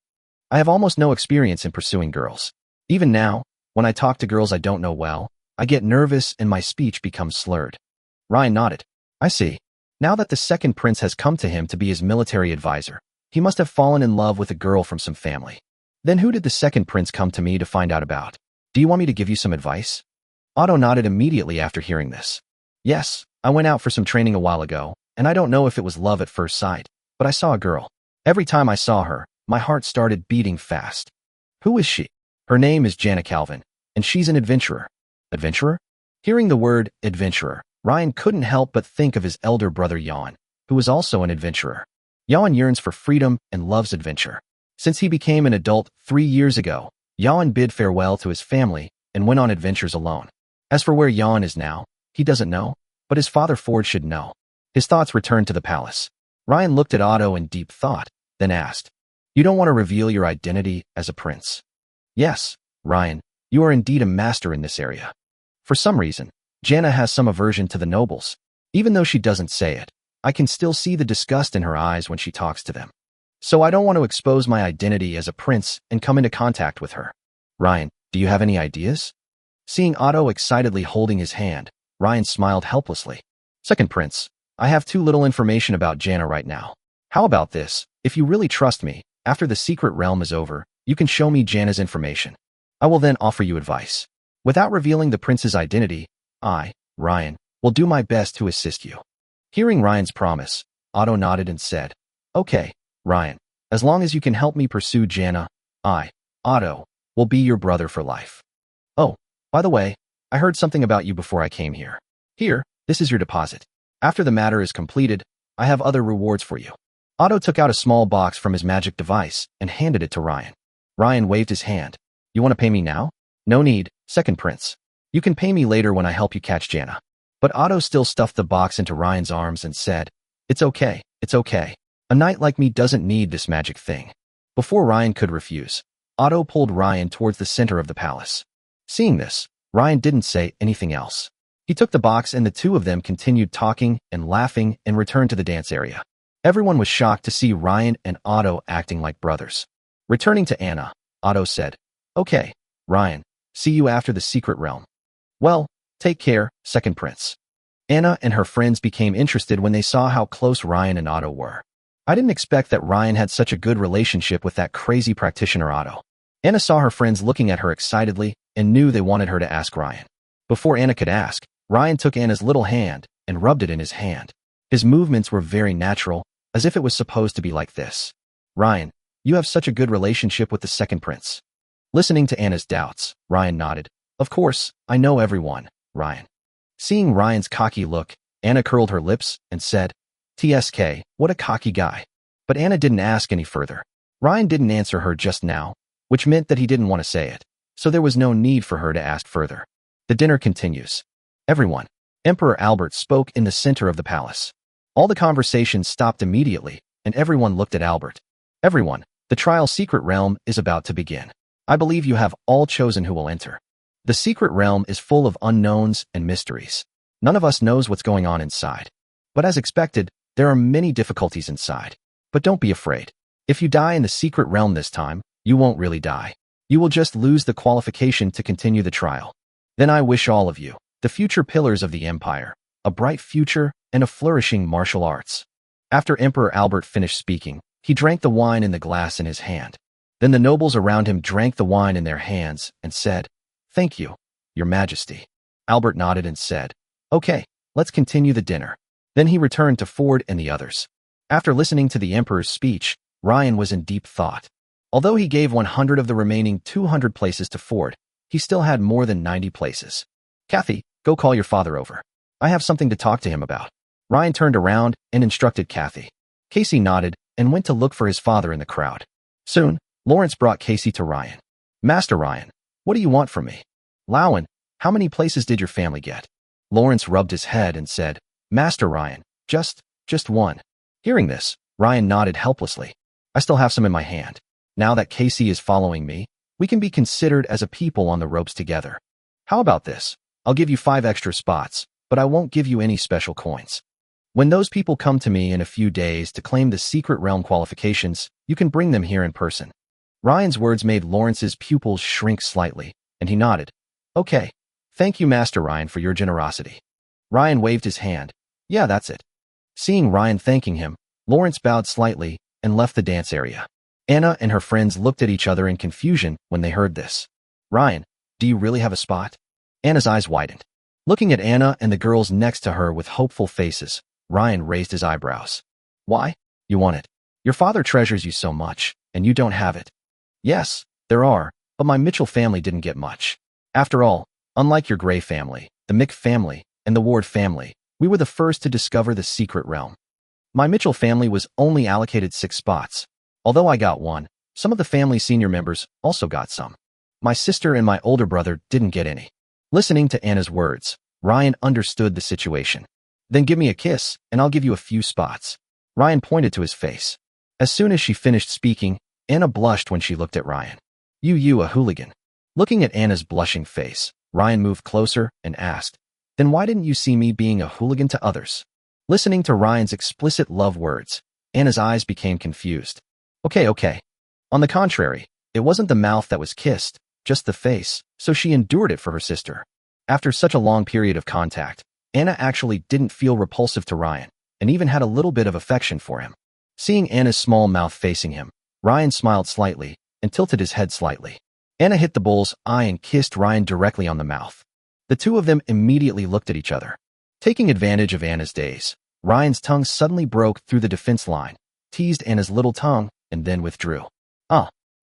I have almost no experience in pursuing girls. Even now, when I talk to girls I don't know well, I get nervous and my speech becomes slurred." Ryan nodded. I see. Now that the second prince has come to him to be his military advisor, he must have fallen in love with a girl from some family. Then who did the second prince come to me to find out about? Do you want me to give you some advice? Otto nodded immediately after hearing this. Yes, I went out for some training a while ago, and I don't know if it was love at first sight, but I saw a girl. Every time I saw her, my heart started beating fast. Who is she? Her name is Jana Calvin, and she's an adventurer. Adventurer? Hearing the word adventurer, Ryan couldn't help but think of his elder brother Jan, who was also an adventurer. Jan yearns for freedom and loves adventure. Since he became an adult 3 years ago, Jan bid farewell to his family and went on adventures alone. As for where Jan is now, he doesn't know, but his father Ford should know. His thoughts returned to the palace. Ryan looked at Otto in deep thought, then asked, You don't want to reveal your identity as a prince? Yes, Ryan, you are indeed a master in this area. For some reason, Jana has some aversion to the nobles. Even though she doesn't say it, I can still see the disgust in her eyes when she talks to them. So I don't want to expose my identity as a prince and come into contact with her. Ryan, do you have any ideas? Seeing Otto excitedly holding his hand, Ryan smiled helplessly. Second prince, I have too little information about Jana right now. How about this? If you really trust me, after the secret realm is over, you can show me Jana's information. I will then offer you advice. Without revealing the prince's identity, I, Ryan, will do my best to assist you. Hearing Ryan's promise, Otto nodded and said, Okay, Ryan, as long as you can help me pursue Jana, I, Otto, will be your brother for life. Oh, by the way, I heard something about you before I came here. Here, this is your deposit. After the matter is completed, I have other rewards for you. Otto took out a small box from his magic device and handed it to Ryan. Ryan waved his hand. You want to pay me now? No need, second prince. You can pay me later when I help you catch Jana. But Otto still stuffed the box into Ryan's arms and said, It's okay, it's okay. A knight like me doesn't need this magic thing. Before Ryan could refuse, Otto pulled Ryan towards the center of the palace. Seeing this, Ryan didn't say anything else. He took the box and the two of them continued talking and laughing and returned to the dance area. Everyone was shocked to see Ryan and Otto acting like brothers. Returning to Anna, Otto said, Okay, Ryan, see you after the secret realm. Well, take care, second prince. Anna and her friends became interested when they saw how close Ryan and Otto were. I didn't expect that Ryan had such a good relationship with that crazy practitioner Otto. Anna saw her friends looking at her excitedly and knew they wanted her to ask Ryan. Before Anna could ask, Ryan took Anna's little hand and rubbed it in his hand. His movements were very natural, as if it was supposed to be like this. Ryan, you have such a good relationship with the second prince. Listening to Anna's doubts, Ryan nodded. Of course, I know everyone, Ryan. Seeing Ryan's cocky look, Anna curled her lips and said, TSK, what a cocky guy. But Anna didn't ask any further. Ryan didn't answer her just now, which meant that he didn't want to say it, so there was no need for her to ask further. The dinner continues. Everyone. Emperor Albert spoke in the center of the palace. All the conversations stopped immediately, and everyone looked at Albert. Everyone, the trial secret realm is about to begin. I believe you have all chosen who will enter. The secret realm is full of unknowns and mysteries. None of us knows what's going on inside. But as expected, there are many difficulties inside. But don't be afraid. If you die in the secret realm this time, you won't really die. You will just lose the qualification to continue the trial. Then I wish all of you, the future pillars of the empire, a bright future and a flourishing martial arts. After Emperor Albert finished speaking, he drank the wine in the glass in his hand. Then the nobles around him drank the wine in their hands and said, Thank you, Your Majesty. Albert nodded and said, Okay, let's continue the dinner. Then he returned to Ford and the others. After listening to the emperor's speech, Ryan was in deep thought. Although he gave 100 of the remaining 200 places to Ford, he still had more than 90 places. Kathy, go call your father over. I have something to talk to him about. Ryan turned around and instructed Kathy. Casey nodded and went to look for his father in the crowd. Soon, Lawrence brought Casey to Ryan. Master Ryan, what do you want from me? Lowen, how many places did your family get? Lawrence rubbed his head and said, Master Ryan, just one. Hearing this, Ryan nodded helplessly. I still have some in my hand. Now that Casey is following me, we can be considered as a people on the ropes together. How about this? I'll give you 5 extra spots, but I won't give you any special coins. When those people come to me in a few days to claim the secret realm qualifications, you can bring them here in person. Ryan's words made Lawrence's pupils shrink slightly, and he nodded. Okay. Thank you, Master Ryan, for your generosity. Ryan waved his hand. Yeah, that's it. Seeing Ryan thanking him, Lawrence bowed slightly and left the dance area. Anna and her friends looked at each other in confusion when they heard this. Ryan, do you really have a spot? Anna's eyes widened. Looking at Anna and the girls next to her with hopeful faces, Ryan raised his eyebrows. Why? You want it. Your father treasures you so much, and you don't have it. Yes, there are, but my Mitchell family didn't get much. After all, unlike your Gray family, the Mick family, and the Ward family, we were the first to discover the secret realm. My Mitchell family was only allocated 6 spots. Although I got 1, some of the family's senior members also got some. My sister and my older brother didn't get any. Listening to Anna's words, Ryan understood the situation. Then give me a kiss, and I'll give you a few spots. Ryan pointed to his face. As soon as she finished speaking, Anna blushed when she looked at Ryan. You a hooligan. Looking at Anna's blushing face, Ryan moved closer and asked, Then why didn't you see me being a hooligan to others? Listening to Ryan's explicit love words, Anna's eyes became confused. Okay. On the contrary, it wasn't the mouth that was kissed, just the face, so she endured it for her sister. After such a long period of contact, Anna actually didn't feel repulsive to Ryan, and even had a little bit of affection for him. Seeing Anna's small mouth facing him, Ryan smiled slightly and tilted his head slightly. Anna hit the bull's eye and kissed Ryan directly on the mouth. The two of them immediately looked at each other. Taking advantage of Anna's daze, Ryan's tongue suddenly broke through the defense line, teased Anna's little tongue, and then withdrew.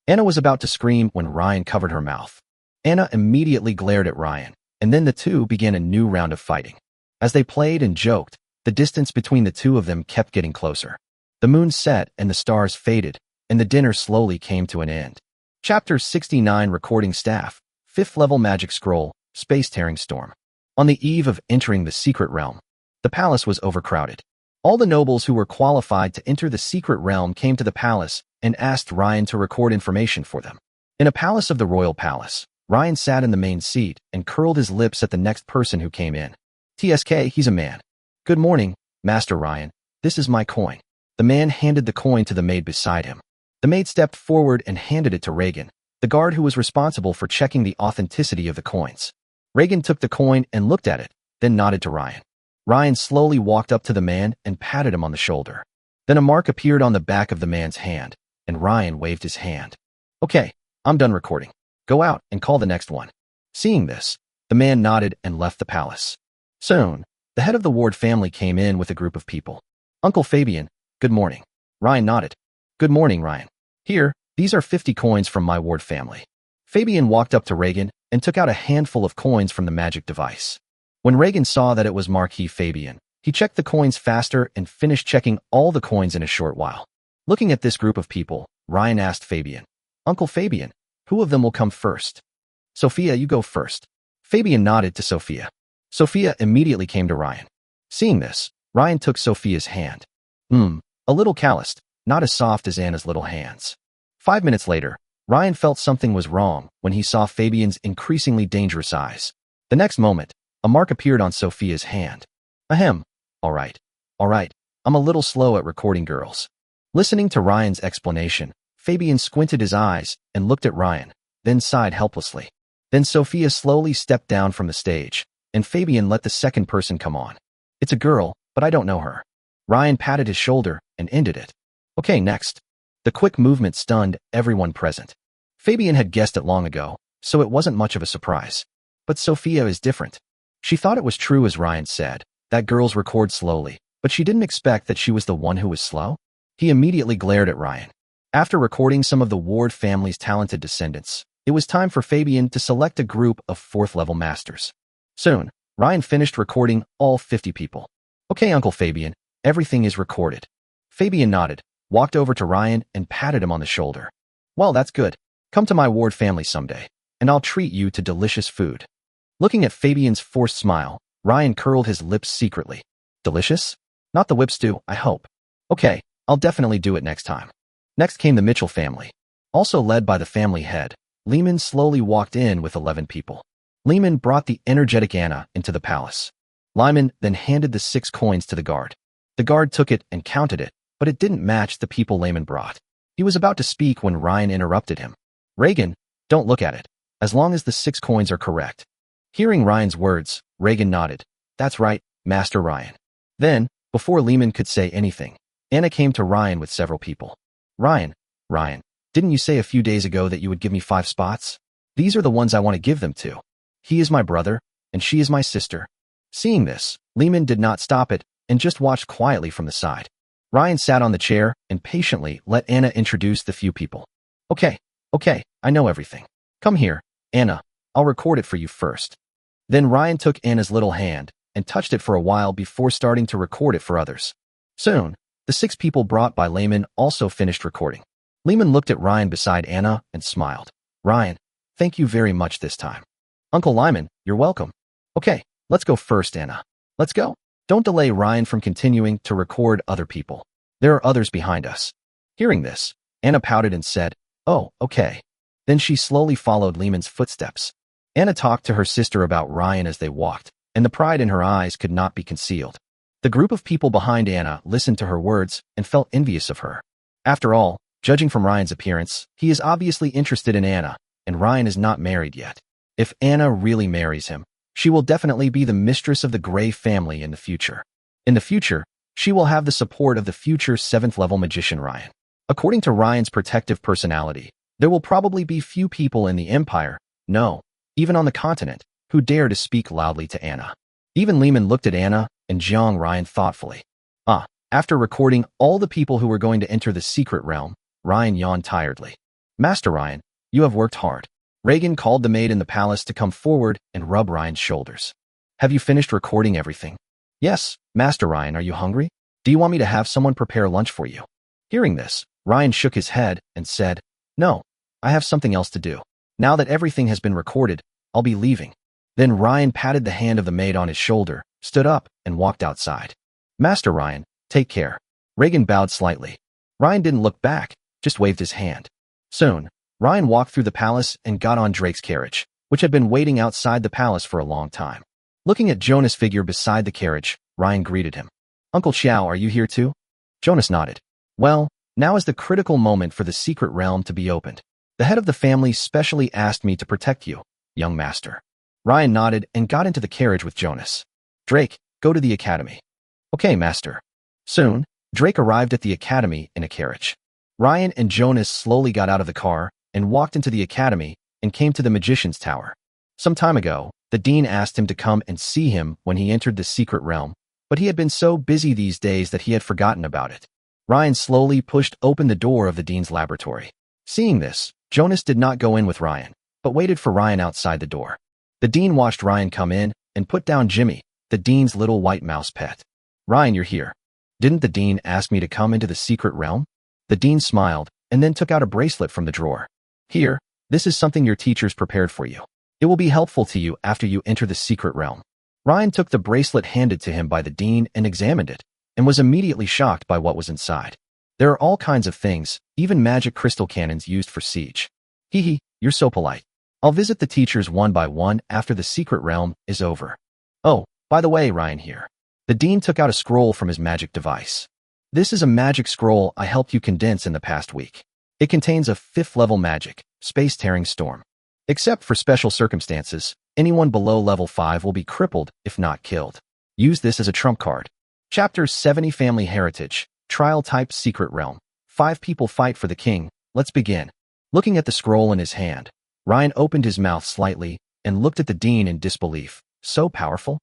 Anna was about to scream when Ryan covered her mouth. Anna immediately glared at Ryan, and then the two began a new round of fighting. As they played and joked, the distance between the two of them kept getting closer. The moon set and the stars faded, and the dinner slowly came to an end. Chapter 69 Recording Staff, 5th Level Magic Scroll, Space-Tearing Storm. On the eve of entering the secret realm, the palace was overcrowded. All the nobles who were qualified to enter the secret realm came to the palace and asked Ryan to record information for them. In a palace of the royal palace, Ryan sat in the main seat and curled his lips at the next person who came in. TSK, he's a man. Good morning, Master Ryan. This is my coin. The man handed the coin to the maid beside him. The maid stepped forward and handed it to Reagan, the guard who was responsible for checking the authenticity of the coins. Reagan took the coin and looked at it, then nodded to Ryan. Ryan slowly walked up to the man and patted him on the shoulder. Then a mark appeared on the back of the man's hand, and Ryan waved his hand. Okay, I'm done recording. Go out and call the next one. Seeing this, the man nodded and left the palace. Soon, the head of the Ward family came in with a group of people. Uncle Fabian, good morning. Ryan nodded. Good morning, Ryan. Here, these are 50 coins from my Ward family. Fabian walked up to Reagan and took out a handful of coins from the magic device. When Reagan saw that it was Marquis Fabian, he checked the coins faster and finished checking all the coins in a short while. Looking at this group of people, Ryan asked Fabian, Uncle Fabian, who of them will come first? Sophia, you go first. Fabian nodded to Sophia. Sophia immediately came to Ryan. Seeing this, Ryan took Sophia's hand. A little calloused, not as soft as Anna's little hands. 5 minutes later, Ryan felt something was wrong when he saw Fabian's increasingly dangerous eyes. The next moment, a mark appeared on Sophia's hand. Ahem. All right. I'm a little slow at recording girls. Listening to Ryan's explanation, Fabian squinted his eyes and looked at Ryan, then sighed helplessly. Then Sophia slowly stepped down from the stage, and Fabian let the second person come on. It's a girl, but I don't know her. Ryan patted his shoulder and ended it. Okay, next. The quick movement stunned everyone present. Fabian had guessed it long ago, so it wasn't much of a surprise. But Sophia is different. She thought it was true as Ryan said, that girls record slowly, but she didn't expect that she was the one who was slow. He immediately glared at Ryan. After recording some of the Ward family's talented descendants, it was time for Fabian to select a group of 4th-level masters. Soon, Ryan finished recording all 50 people. Okay, Uncle Fabian, everything is recorded. Fabian nodded, walked over to Ryan and patted him on the shoulder. Well, that's good. Come to my Ward family someday, and I'll treat you to delicious food. Looking at Fabian's forced smile, Ryan curled his lips secretly. Delicious? Not the whip stew, I hope. Okay, I'll definitely do it next time. Next came the Mitchell family. Also led by the family head, Lehman slowly walked in with 11 people. Lehman brought the energetic Anna into the palace. Lyman then handed the 6 coins to the guard. The guard took it and counted it, but it didn't match the people Lehman brought. He was about to speak when Ryan interrupted him. Reagan, don't look at it, as long as the 6 coins are correct. Hearing Ryan's words, Reagan nodded. That's right, Master Ryan. Then, before Lehman could say anything, Anna came to Ryan with several people. Ryan, didn't you say a few days ago that you would give me 5 spots? These are the ones I want to give them to. He is my brother, and she is my sister. Seeing this, Lehman did not stop it and just watched quietly from the side. Ryan sat on the chair and patiently let Anna introduce the few people. Okay, I know everything. Come here, Anna, I'll record it for you first. Then Ryan took Anna's little hand and touched it for a while before starting to record it for others. Soon, the 6 people brought by Lehman also finished recording. Lehman looked at Ryan beside Anna and smiled. Ryan, thank you very much this time. Uncle Lyman, you're welcome. Okay, let's go first, Anna. Let's go. Don't delay Ryan from continuing to record other people. There are others behind us. Hearing this, Anna pouted and said, oh, okay. Then she slowly followed Lehman's footsteps. Anna talked to her sister about Ryan as they walked, and the pride in her eyes could not be concealed. The group of people behind Anna listened to her words and felt envious of her. After all, judging from Ryan's appearance, he is obviously interested in Anna, and Ryan is not married yet. If Anna really marries him, she will definitely be the mistress of the Gray family in the future. In the future, she will have the support of the future 7th-level magician Ryan. According to Ryan's protective personality, there will probably be few people in the Empire, no, even on the continent, who dare to speak loudly to Anna. Even Lehman looked at Anna and Jiang Ryan thoughtfully. After recording all the people who were going to enter the secret realm, Ryan yawned tiredly. Master Ryan, you have worked hard. Reagan called the maid in the palace to come forward and rub Ryan's shoulders. Have you finished recording everything? Yes, Master Ryan, are you hungry? Do you want me to have someone prepare lunch for you? Hearing this, Ryan shook his head and said, no, I have something else to do. Now that everything has been recorded, I'll be leaving. Then Ryan patted the hand of the maid on his shoulder, stood up, and walked outside. Master Ryan, take care. Reagan bowed slightly. Ryan didn't look back, just waved his hand. Soon, Ryan walked through the palace and got on Drake's carriage, which had been waiting outside the palace for a long time. Looking at Jonas' figure beside the carriage, Ryan greeted him. Uncle Xiao, are you here too? Jonas nodded. Well, now is the critical moment for the secret realm to be opened. The head of the family specially asked me to protect you, young master. Ryan nodded and got into the carriage with Jonas. Drake, go to the academy. Okay, master. Soon, Drake arrived at the academy in a carriage. Ryan and Jonas slowly got out of the car and walked into the academy and came to the magician's tower. Some time ago, the dean asked him to come and see him when he entered the secret realm, but he had been so busy these days that he had forgotten about it. Ryan slowly pushed open the door of the dean's laboratory. Seeing this, Jonas did not go in with Ryan, but waited for Ryan outside the door. The dean watched Ryan come in and put down Jimmy, the dean's little white mouse pet. Ryan, you're here. Didn't the dean ask me to come into the secret realm? The dean smiled and then took out a bracelet from the drawer. Here, this is something your teachers prepared for you. It will be helpful to you after you enter the secret realm. Ryan took the bracelet handed to him by the dean and examined it, and was immediately shocked by what was inside. There are all kinds of things, even magic crystal cannons used for siege. Hee, you're so polite. I'll visit the teachers one by one after the secret realm is over. Oh, by the way, Ryan here. The dean took out a scroll from his magic device. This is a magic scroll I helped you condense in the past week. It contains a 5th-level magic, Space-Tearing Storm. Except for special circumstances, anyone below level 5 will be crippled if not killed. Use this as a trump card. Chapter 70 Family Heritage, Trial Type Secret Realm. 5 people fight for the king. Let's begin. Looking at the scroll in his hand, Ryan opened his mouth slightly and looked at the dean in disbelief. So powerful?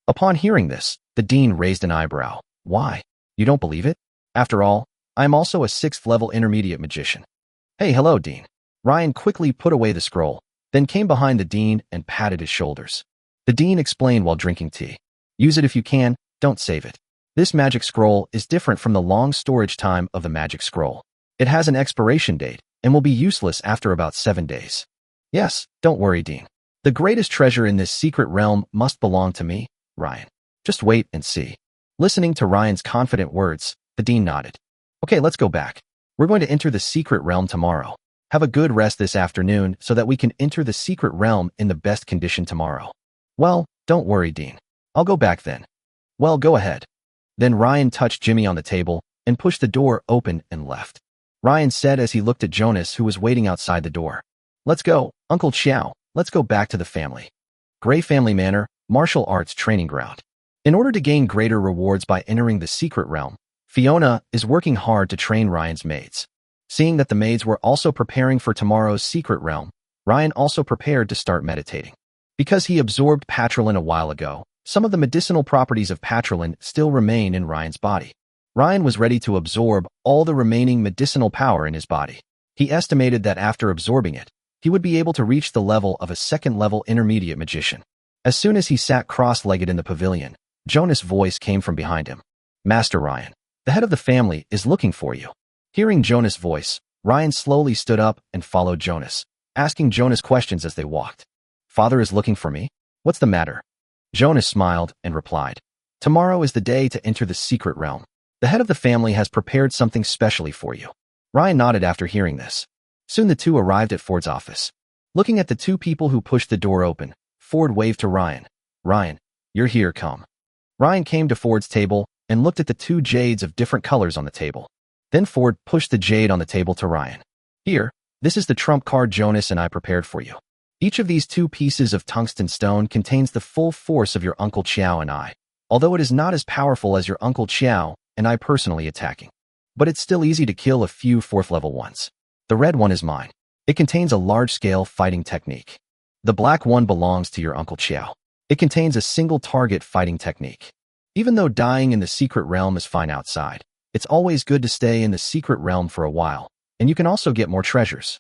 Upon hearing this, the dean raised an eyebrow. Why? You don't believe it? After all, I am also a 6th-level intermediate magician. Hey, hello, Dean. Ryan quickly put away the scroll, then came behind the dean and patted his shoulders. The dean explained while drinking tea. Use it if you can, don't save it. This magic scroll is different from the long storage time of the magic scroll. It has an expiration date and will be useless after about 7 days. Yes, don't worry, Dean. The greatest treasure in this secret realm must belong to me, Ryan. Just wait and see. Listening to Ryan's confident words, the dean nodded. Okay, let's go back. We're going to enter the secret realm tomorrow. Have a good rest this afternoon so that we can enter the secret realm in the best condition tomorrow. Well, don't worry, Dean. I'll go back then. Well, go ahead. Then Ryan touched Jimmy on the table and pushed the door open and left. Ryan said as he looked at Jonas, who was waiting outside the door. Let's go, Uncle Xiao. Let's go back to the family. Gray Family Manor, Martial Arts Training Ground. In order to gain greater rewards by entering the secret realm, Fiona is working hard to train Ryan's maids. Seeing that the maids were also preparing for tomorrow's secret realm, Ryan also prepared to start meditating. Because he absorbed Patrolin a while ago, some of the medicinal properties of Patrolin still remain in Ryan's body. Ryan was ready to absorb all the remaining medicinal power in his body. He estimated that after absorbing it, he would be able to reach the level of a second-level intermediate magician. As soon as he sat cross-legged in the pavilion, Jonas' voice came from behind him. "Master Ryan, the head of the family is looking for you." Hearing Jonas' voice, Ryan slowly stood up and followed Jonas, asking Jonas questions as they walked. "Father is looking for me? What's the matter?" Jonas smiled and replied, "Tomorrow is the day to enter the secret realm. The head of the family has prepared something specially for you." Ryan nodded after hearing this. Soon the two arrived at Ford's office. Looking at the two people who pushed the door open, Ford waved to Ryan. "Ryan, you're here, come." Ryan came to Ford's table and looked at the two jades of different colors on the table. Then Ford pushed the jade on the table to Ryan. "Here, this is the trump card Jonas and I prepared for you. Each of these two pieces of tungsten stone contains the full force of your Uncle Qiao and I, although it is not as powerful as your Uncle Qiao and I personally attacking. But it's still easy to kill a few fourth-level ones. The red one is mine. It contains a large-scale fighting technique. The black one belongs to your Uncle Qiao. It contains a single-target fighting technique. Even though dying in the secret realm is fine outside, it's always good to stay in the secret realm for a while, and you can also get more treasures."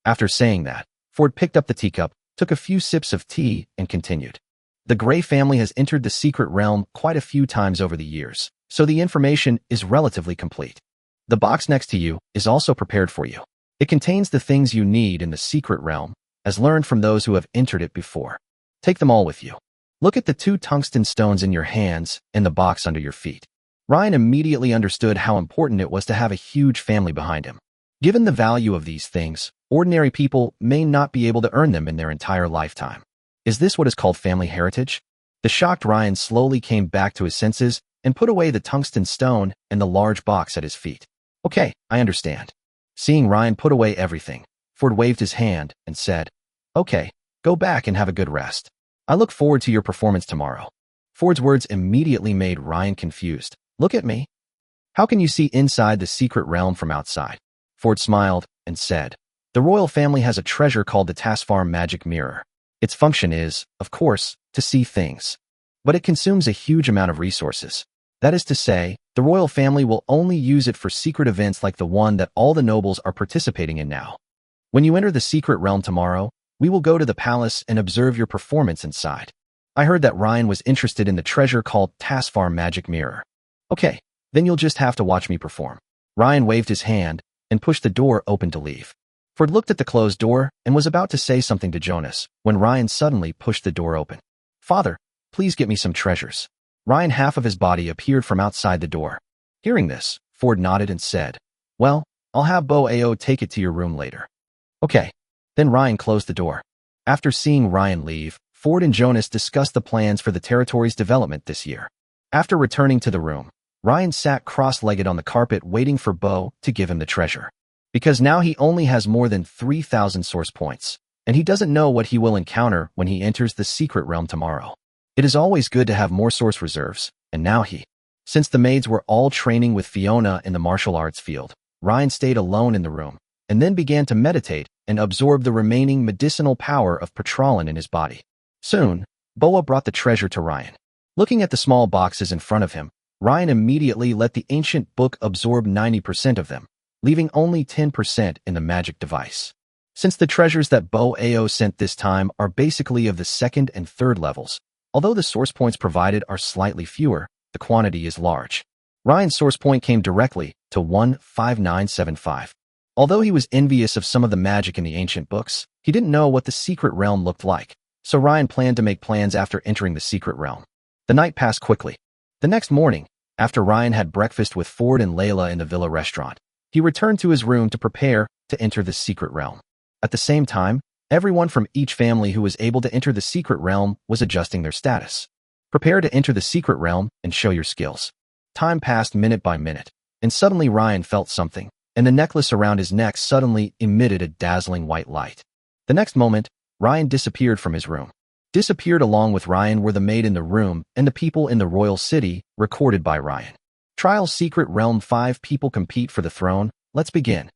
After saying that, Ford picked up the teacup, took a few sips of tea, and continued. "The Gray family has entered the secret realm quite a few times over the years, so the information is relatively complete. The box next to you is also prepared for you. It contains the things you need in the secret realm, as learned from those who have entered it before. Take them all with you. Look at the two tungsten stones in your hands and the box under your feet." Ryan immediately understood how important it was to have a huge family behind him. Given the value of these things, ordinary people may not be able to earn them in their entire lifetime. Is this what is called family heritage? The shocked Ryan slowly came back to his senses and put away the tungsten stone and the large box at his feet. "Okay, I understand." Seeing Ryan put away everything, Ford waved his hand and said, "Okay, go back and have a good rest. I look forward to your performance tomorrow." Ford's words immediately made Ryan confused. "Look at me. How can you see inside the secret realm from outside?" Ford smiled and said, "The royal family has a treasure called the Tasfarm Magic Mirror. Its function is, of course, to see things. But it consumes a huge amount of resources. That is to say, the royal family will only use it for secret events like the one that all the nobles are participating in now. When you enter the secret realm tomorrow, we will go to the palace and observe your performance inside." I heard that Ryan was interested in the treasure called Tasfarm Magic Mirror. "Okay, then you'll just have to watch me perform." Ryan waved his hand and pushed the door open to leave. Ford looked at the closed door and was about to say something to Jonas when Ryan suddenly pushed the door open. "Father, please get me some treasures." Ryan, half of his body appeared from outside the door. Hearing this, Ford nodded and said, "Well, I'll have Bo Ao take it to your room later." "Okay." Then Ryan closed the door. After seeing Ryan leave, Ford and Jonas discussed the plans for the territory's development this year. After returning to the room, Ryan sat cross-legged on the carpet waiting for Bo to give him the treasure. Because now he only has more than 3,000 source points, and he doesn't know what he will encounter when he enters the secret realm tomorrow. It is always good to have more source reserves, and now since the maids were all training with Fiona in the martial arts field, Ryan stayed alone in the room, and then began to meditate and absorb the remaining medicinal power of Patrolin in his body. Soon, Boa brought the treasure to Ryan. Looking at the small boxes in front of him, Ryan immediately let the ancient book absorb 90% of them, leaving only 10% in the magic device. Since the treasures that Bo Ao sent this time are basically of the second and third levels, although the source points provided are slightly fewer, the quantity is large. Ryan's source point came directly to 15975. Although he was envious of some of the magic in the ancient books, he didn't know what the secret realm looked like, so Ryan planned to make plans after entering the secret realm. The night passed quickly. The next morning, after Ryan had breakfast with Ford and Layla in the villa restaurant, he returned to his room to prepare to enter the secret realm. At the same time, everyone from each family who was able to enter the secret realm was adjusting their status. Prepare to enter the secret realm and show your skills. Time passed minute by minute, and suddenly Ryan felt something, and the necklace around his neck suddenly emitted a dazzling white light. The next moment, Ryan disappeared from his room. Disappeared along with Ryan were the maid in the room and the people in the royal city, recorded by Ryan. Trial Secret Realm 5 people compete for the throne. Let's begin.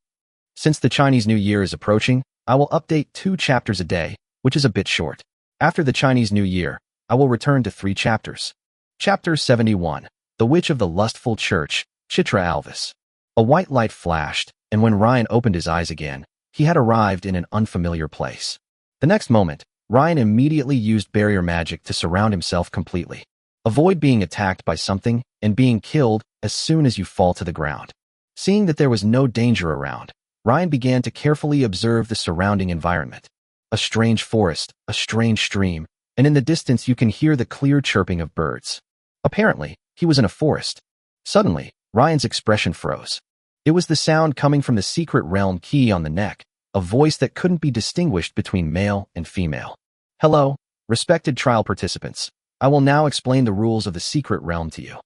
Since the Chinese New Year is approaching, I will update 2 chapters a day, which is a bit short. After the Chinese New Year, I will return to 3 chapters. Chapter 71. The Witch of the Lustful Church, Chitra Alvis. A white light flashed, and when Ryan opened his eyes again, he had arrived in an unfamiliar place. The next moment, Ryan immediately used barrier magic to surround himself completely. Avoid being attacked by something and being killed as soon as you fall to the ground. Seeing that there was no danger around, Ryan began to carefully observe the surrounding environment. A strange forest, a strange stream, and in the distance you can hear the clear chirping of birds. Apparently, he was in a forest. Suddenly, Ryan's expression froze. It was the sound coming from the secret realm key on the neck, a voice that couldn't be distinguished between male and female. Hello, respected trial participants. I will now explain the rules of the secret realm to you.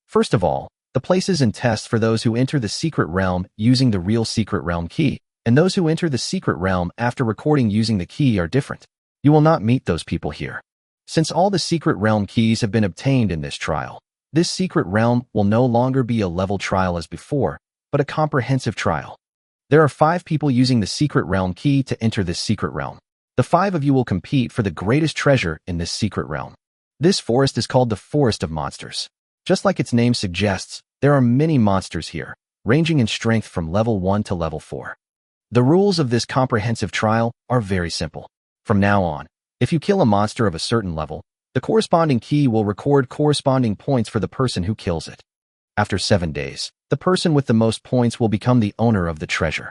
First of all, the places and tests for those who enter the secret realm using the real secret realm key, and those who enter the secret realm after recording using the key are different. You will not meet those people here. Since all the secret realm keys have been obtained in this trial, this secret realm will no longer be a level trial as before, but a comprehensive trial. There are 5 people using the secret realm key to enter this secret realm. The 5 of you will compete for the greatest treasure in this secret realm. This forest is called the Forest of Monsters. Just like its name suggests, there are many monsters here, ranging in strength from level 1 to level 4. The rules of this comprehensive trial are very simple. From now on, if you kill a monster of a certain level, the corresponding key will record corresponding points for the person who kills it. After 7 days, the person with the most points will become the owner of the treasure.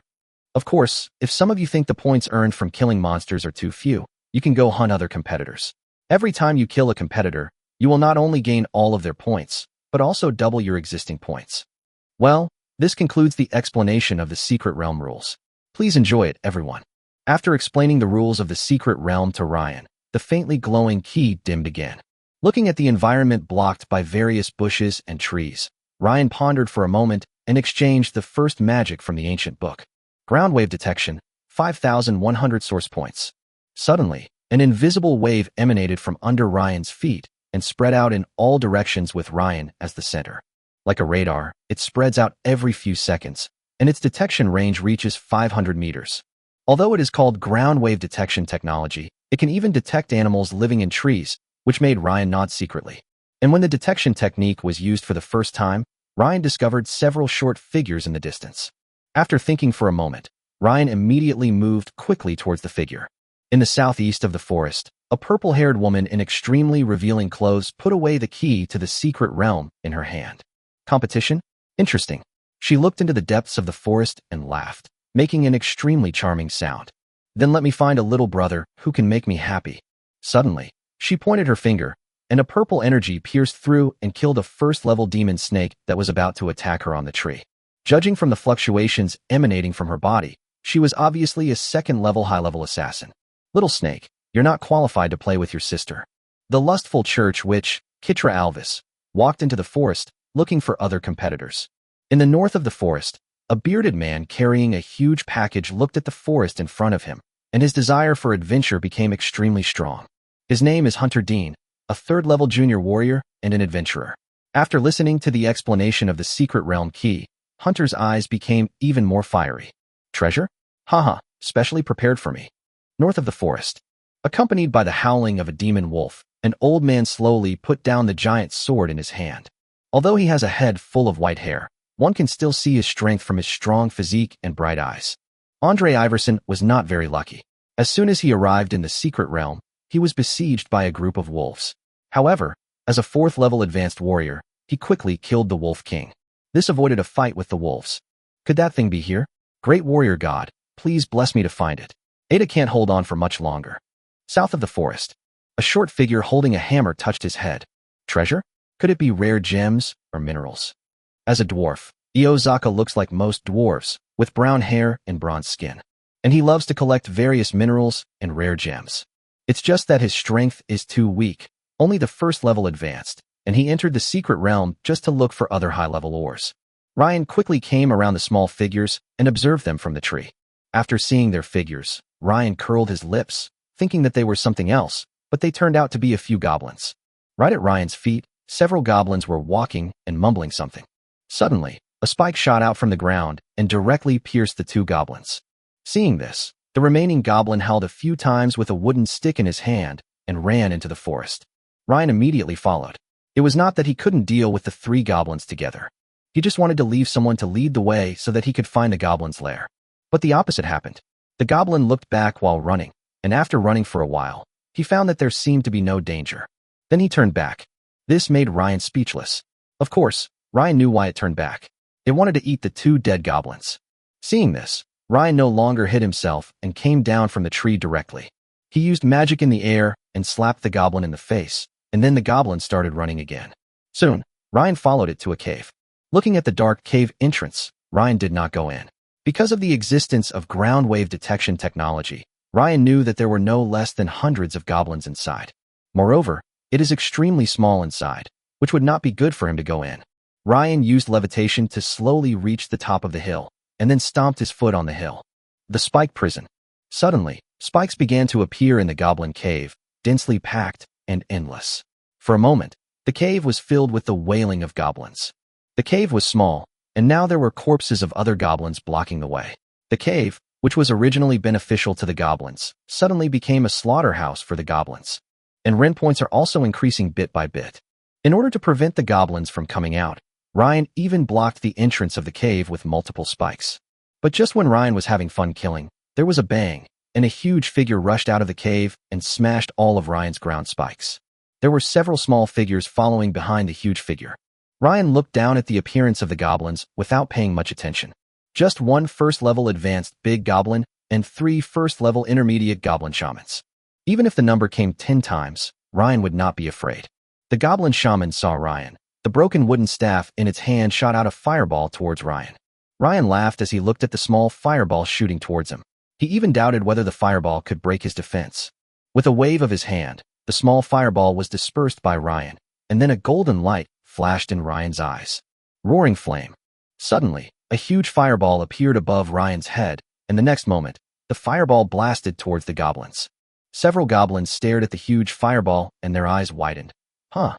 Of course, if some of you think the points earned from killing monsters are too few, you can go hunt other competitors. Every time you kill a competitor, you will not only gain all of their points, but also double your existing points. Well, this concludes the explanation of the Secret Realm rules. Please enjoy it, everyone. After explaining the rules of the Secret Realm to Ryan, the faintly glowing key dimmed again. Looking at the environment blocked by various bushes and trees, Ryan pondered for a moment and exchanged the first magic from the ancient book. Ground wave detection, 5,100 source points. Suddenly, an invisible wave emanated from under Ryan's feet and spread out in all directions with Ryan as the center. Like a radar, it spreads out every few seconds, and its detection range reaches 500 meters. Although it is called ground wave detection technology, it can even detect animals living in trees, which made Ryan nod secretly. And when the detection technique was used for the first time, Ryan discovered several short figures in the distance. After thinking for a moment, Ryan immediately moved quickly towards the figure. In the southeast of the forest, a purple-haired woman in extremely revealing clothes put away the key to the secret realm in her hand. Competition? Interesting. She looked into the depths of the forest and laughed, making an extremely charming sound. Then let me find a little brother who can make me happy. Suddenly, she pointed her finger, and a purple energy pierced through and killed a first-level demon snake that was about to attack her on the tree. Judging from the fluctuations emanating from her body, she was obviously a second-level high-level assassin. Little snake, you're not qualified to play with your sister. The lustful church witch, Chitra Alvis, walked into the forest looking for other competitors. In the north of the forest, a bearded man carrying a huge package looked at the forest in front of him, and his desire for adventure became extremely strong. His name is Hunter Dean, a 3rd-level junior warrior and an adventurer. After listening to the explanation of the secret realm key, Hunter's eyes became even more fiery. Treasure? Haha, specially prepared for me. North of the forest, accompanied by the howling of a demon wolf, an old man slowly put down the giant sword in his hand. Although he has a head full of white hair, one can still see his strength from his strong physique and bright eyes. Andre Iverson was not very lucky. As soon as he arrived in the secret realm, he was besieged by a group of wolves. However, as a 4th-level advanced warrior, he quickly killed the Wolf King. This avoided a fight with the wolves. Could that thing be here? Great warrior god, please bless me to find it. Ada can't hold on for much longer. South of the forest, a short figure holding a hammer touched his head. Treasure? Could it be rare gems or minerals? As a dwarf, Iozaka looks like most dwarves, with brown hair and bronze skin. And he loves to collect various minerals and rare gems. It's just that his strength is too weak, only the 1st-level advanced, and he entered the secret realm just to look for other high-level ores. Ryan quickly came around the small figures and observed them from the tree. After seeing their figures, Ryan curled his lips, thinking that they were something else, but they turned out to be a few goblins. Right at Ryan's feet, several goblins were walking and mumbling something. Suddenly, a spike shot out from the ground and directly pierced the two goblins. Seeing this, the remaining goblin howled a few times with a wooden stick in his hand and ran into the forest. Ryan immediately followed. It was not that he couldn't deal with the three goblins together. He just wanted to leave someone to lead the way so that he could find the goblin's lair. But the opposite happened. The goblin looked back while running, and after running for a while, he found that there seemed to be no danger. Then he turned back. This made Ryan speechless. Of course, Ryan knew why it turned back. It wanted to eat the two dead goblins. Seeing this, Ryan no longer hid himself and came down from the tree directly. He used magic in the air and slapped the goblin in the face, and then the goblin started running again. Soon, Ryan followed it to a cave. Looking at the dark cave entrance, Ryan did not go in. Because of the existence of ground wave detection technology, Ryan knew that there were no less than hundreds of goblins inside. Moreover, it is extremely small inside, which would not be good for him to go in. Ryan used levitation to slowly reach the top of the hill, and then stomped his foot on the hill. The spike prison. Suddenly, spikes began to appear in the goblin cave, densely packed and endless. For a moment, the cave was filled with the wailing of goblins. The cave was small, and now there were corpses of other goblins blocking the way. The cave, which was originally beneficial to the goblins, suddenly became a slaughterhouse for the goblins. And rend points are also increasing bit by bit. In order to prevent the goblins from coming out, Ryan even blocked the entrance of the cave with multiple spikes. But just when Ryan was having fun killing, there was a bang, and a huge figure rushed out of the cave and smashed all of Ryan's ground spikes. There were several small figures following behind the huge figure. Ryan looked down at the appearance of the goblins without paying much attention. Just one first-level advanced big goblin and 3 first-level intermediate goblin shamans. Even if the number came 10 times, Ryan would not be afraid. The goblin shaman saw Ryan. The broken wooden staff in its hand shot out a fireball towards Ryan. Ryan laughed as he looked at the small fireball shooting towards him. He even doubted whether the fireball could break his defense. With a wave of his hand, the small fireball was dispersed by Ryan, and then a golden light flashed in Ryan's eyes. Roaring flame. Suddenly, a huge fireball appeared above Ryan's head, and the next moment, the fireball blasted towards the goblins. Several goblins stared at the huge fireball and their eyes widened. Huh.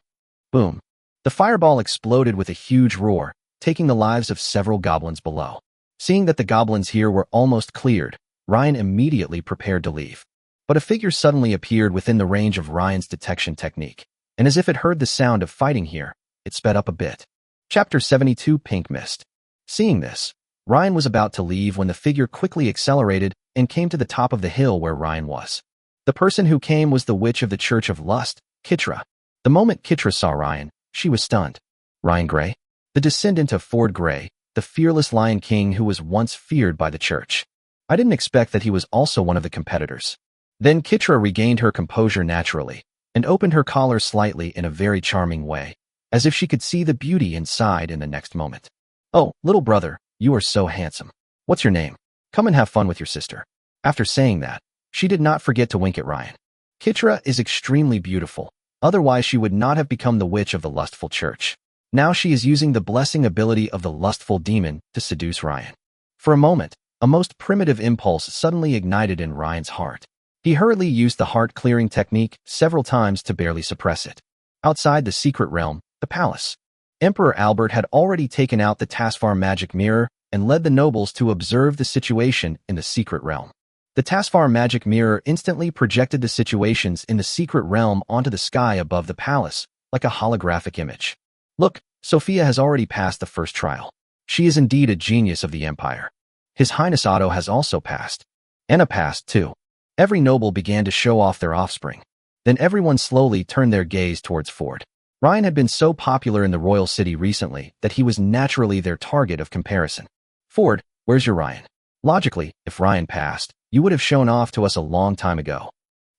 Boom. The fireball exploded with a huge roar, taking the lives of several goblins below. Seeing that the goblins here were almost cleared, Ryan immediately prepared to leave. But a figure suddenly appeared within the range of Ryan's detection technique, and as if it heard the sound of fighting here, it sped up a bit. Chapter 72 Pink Mist. Seeing this, Ryan was about to leave when the figure quickly accelerated and came to the top of the hill where Ryan was. The person who came was the Witch of the Church of Lust, Kitra. The moment Kitra saw Ryan, she was stunned. Ryan Gray? The descendant of Ford Gray, the fearless Lion King who was once feared by the church. I didn't expect that he was also one of the competitors. Then Kitra regained her composure naturally, and opened her collar slightly in a very charming way, as if she could see the beauty inside in the next moment. Oh, little brother, you are so handsome. What's your name? Come and have fun with your sister. After saying that, she did not forget to wink at Ryan. Kitra is extremely beautiful, otherwise she would not have become the witch of the lustful church. Now she is using the blessing ability of the lustful demon to seduce Ryan. For a moment, a most primitive impulse suddenly ignited in Ryan's heart. He hurriedly used the heart-clearing technique several times to barely suppress it. Outside the secret realm, the palace, Emperor Albert had already taken out the Tasfar magic mirror and led the nobles to observe the situation in the secret realm. The Tasfar magic mirror instantly projected the situations in the secret realm onto the sky above the palace, like a holographic image. Look, Sophia has already passed the first trial. She is indeed a genius of the empire. His Highness Otto has also passed. Anna passed too. Every noble began to show off their offspring. Then everyone slowly turned their gaze towards Ford. Ryan had been so popular in the royal city recently that he was naturally their target of comparison. Ford, where's your Ryan? Logically, if Ryan passed, you would have shown off to us a long time ago.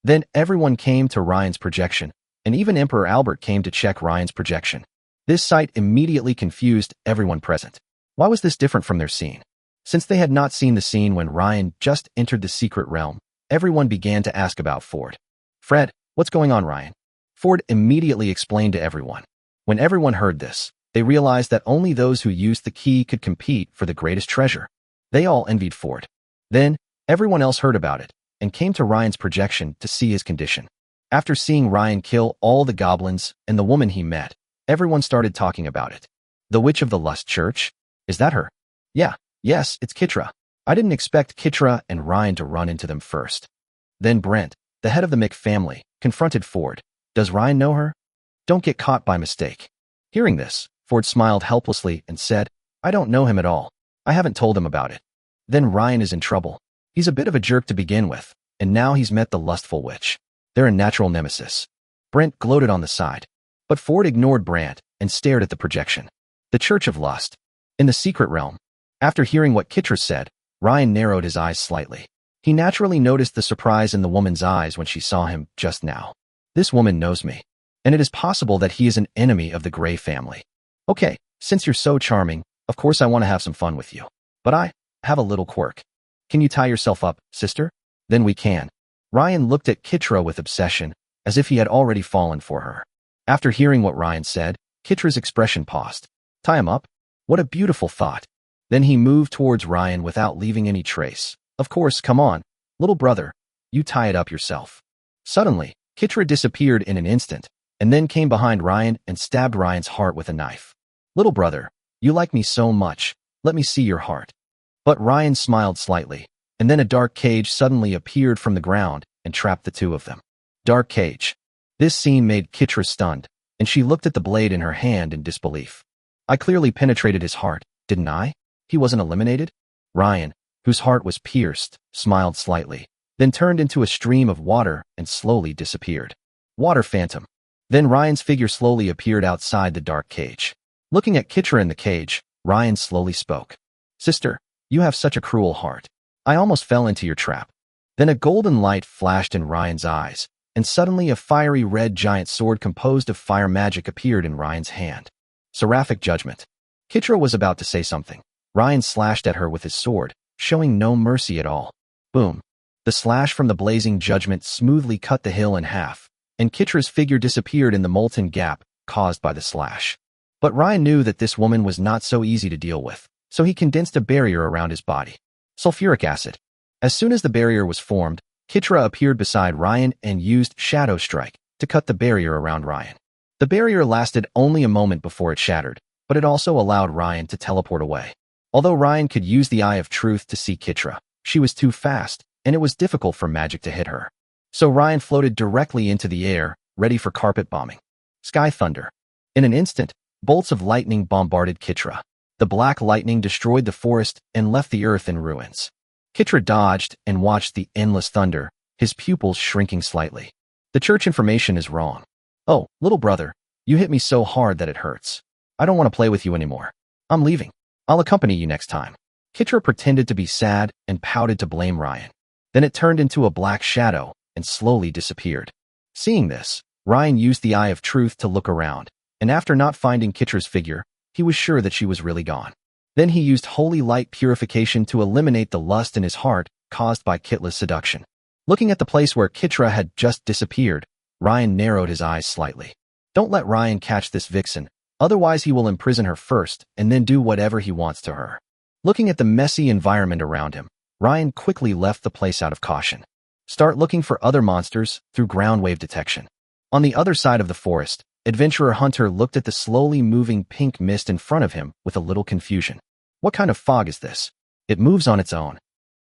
Then everyone came to Ryan's projection, and even Emperor Albert came to check Ryan's projection. This sight immediately confused everyone present. Why was this different from their scene? Since they had not seen the scene when Ryan just entered the secret realm, everyone began to ask about Ford. Fred, what's going on, Ryan? Ford immediately explained to everyone. When everyone heard this, they realized that only those who used the key could compete for the greatest treasure. They all envied Ford. Then, everyone else heard about it, and came to Ryan's projection to see his condition. After seeing Ryan kill all the goblins and the woman he met, everyone started talking about it. The Witch of the Lust Church? Is that her? Yes, it's Kitra. I didn't expect Kitra and Ryan to run into them first. Then Brent, the head of the Mick family, confronted Ford. Does Ryan know her? Don't get caught by mistake. Hearing this, Ford smiled helplessly and said, I don't know him at all. I haven't told him about it. Then Ryan is in trouble. He's a bit of a jerk to begin with, and now he's met the lustful witch. They're a natural nemesis. Brent gloated on the side. But Ford ignored Brent and stared at the projection. The Church of Lust. In the secret realm. After hearing what Kitra said, Ryan narrowed his eyes slightly. He naturally noticed the surprise in the woman's eyes when she saw him just now. This woman knows me. And it is possible that he is an enemy of the Gray family. Okay, since you're so charming, of course I want to have some fun with you. But I have a little quirk. Can you tie yourself up, sister? Then we can. Ryan looked at Kitra with obsession, as if he had already fallen for her. After hearing what Ryan said, Kitra's expression paused. Tie him up? What a beautiful thought. Then he moved towards Ryan without leaving any trace. Of course, come on, little brother, you tie it up yourself. Suddenly, Kitra disappeared in an instant, and then came behind Ryan and stabbed Ryan's heart with a knife. Little brother, you like me so much, let me see your heart. But Ryan smiled slightly, and then a dark cage suddenly appeared from the ground and trapped the two of them. Dark cage. This scene made Kitra stunned, and she looked at the blade in her hand in disbelief. I clearly penetrated his heart, didn't I? He wasn't eliminated? Ryan, whose heart was pierced, smiled slightly, then turned into a stream of water and slowly disappeared. Water phantom. Then Ryan's figure slowly appeared outside the dark cage. Looking at Kitra in the cage, Ryan slowly spoke. Sister, you have such a cruel heart. I almost fell into your trap. Then a golden light flashed in Ryan's eyes, and suddenly a fiery red giant sword composed of fire magic appeared in Ryan's hand. Seraphic Judgment. Kitra was about to say something. Ryan slashed at her with his sword, showing no mercy at all. Boom. The slash from the blazing judgment smoothly cut the hill in half, and Kitra's figure disappeared in the molten gap caused by the slash. But Ryan knew that this woman was not so easy to deal with, so he condensed a barrier around his body. Sulfuric acid. As soon as the barrier was formed, Kitra appeared beside Ryan and used Shadow Strike to cut the barrier around Ryan. The barrier lasted only a moment before it shattered, but it also allowed Ryan to teleport away. Although Ryan could use the Eye of Truth to see Kitra, she was too fast, and it was difficult for magic to hit her. So Ryan floated directly into the air, ready for carpet bombing. Sky Thunder. In an instant, bolts of lightning bombarded Kitra. The black lightning destroyed the forest and left the earth in ruins. Kitra dodged and watched the endless thunder, his pupils shrinking slightly. The church information is wrong. Oh, little brother, you hit me so hard that it hurts. I don't want to play with you anymore. I'm leaving. I'll accompany you next time. Kitra pretended to be sad and pouted to blame Ryan. Then it turned into a black shadow and slowly disappeared. Seeing this, Ryan used the Eye of Truth to look around, and after not finding Kitra's figure, he was sure that she was really gone. Then he used holy light purification to eliminate the lust in his heart caused by Kitla's seduction. Looking at the place where Kitra had just disappeared, Ryan narrowed his eyes slightly. Don't let Ryan catch this vixen, otherwise he will imprison her first and then do whatever he wants to her. Looking at the messy environment around him, Ryan quickly left the place out of caution. Start looking for other monsters through ground wave detection. On the other side of the forest, Adventurer Hunter looked at the slowly moving pink mist in front of him with a little confusion. What kind of fog is this? It moves on its own.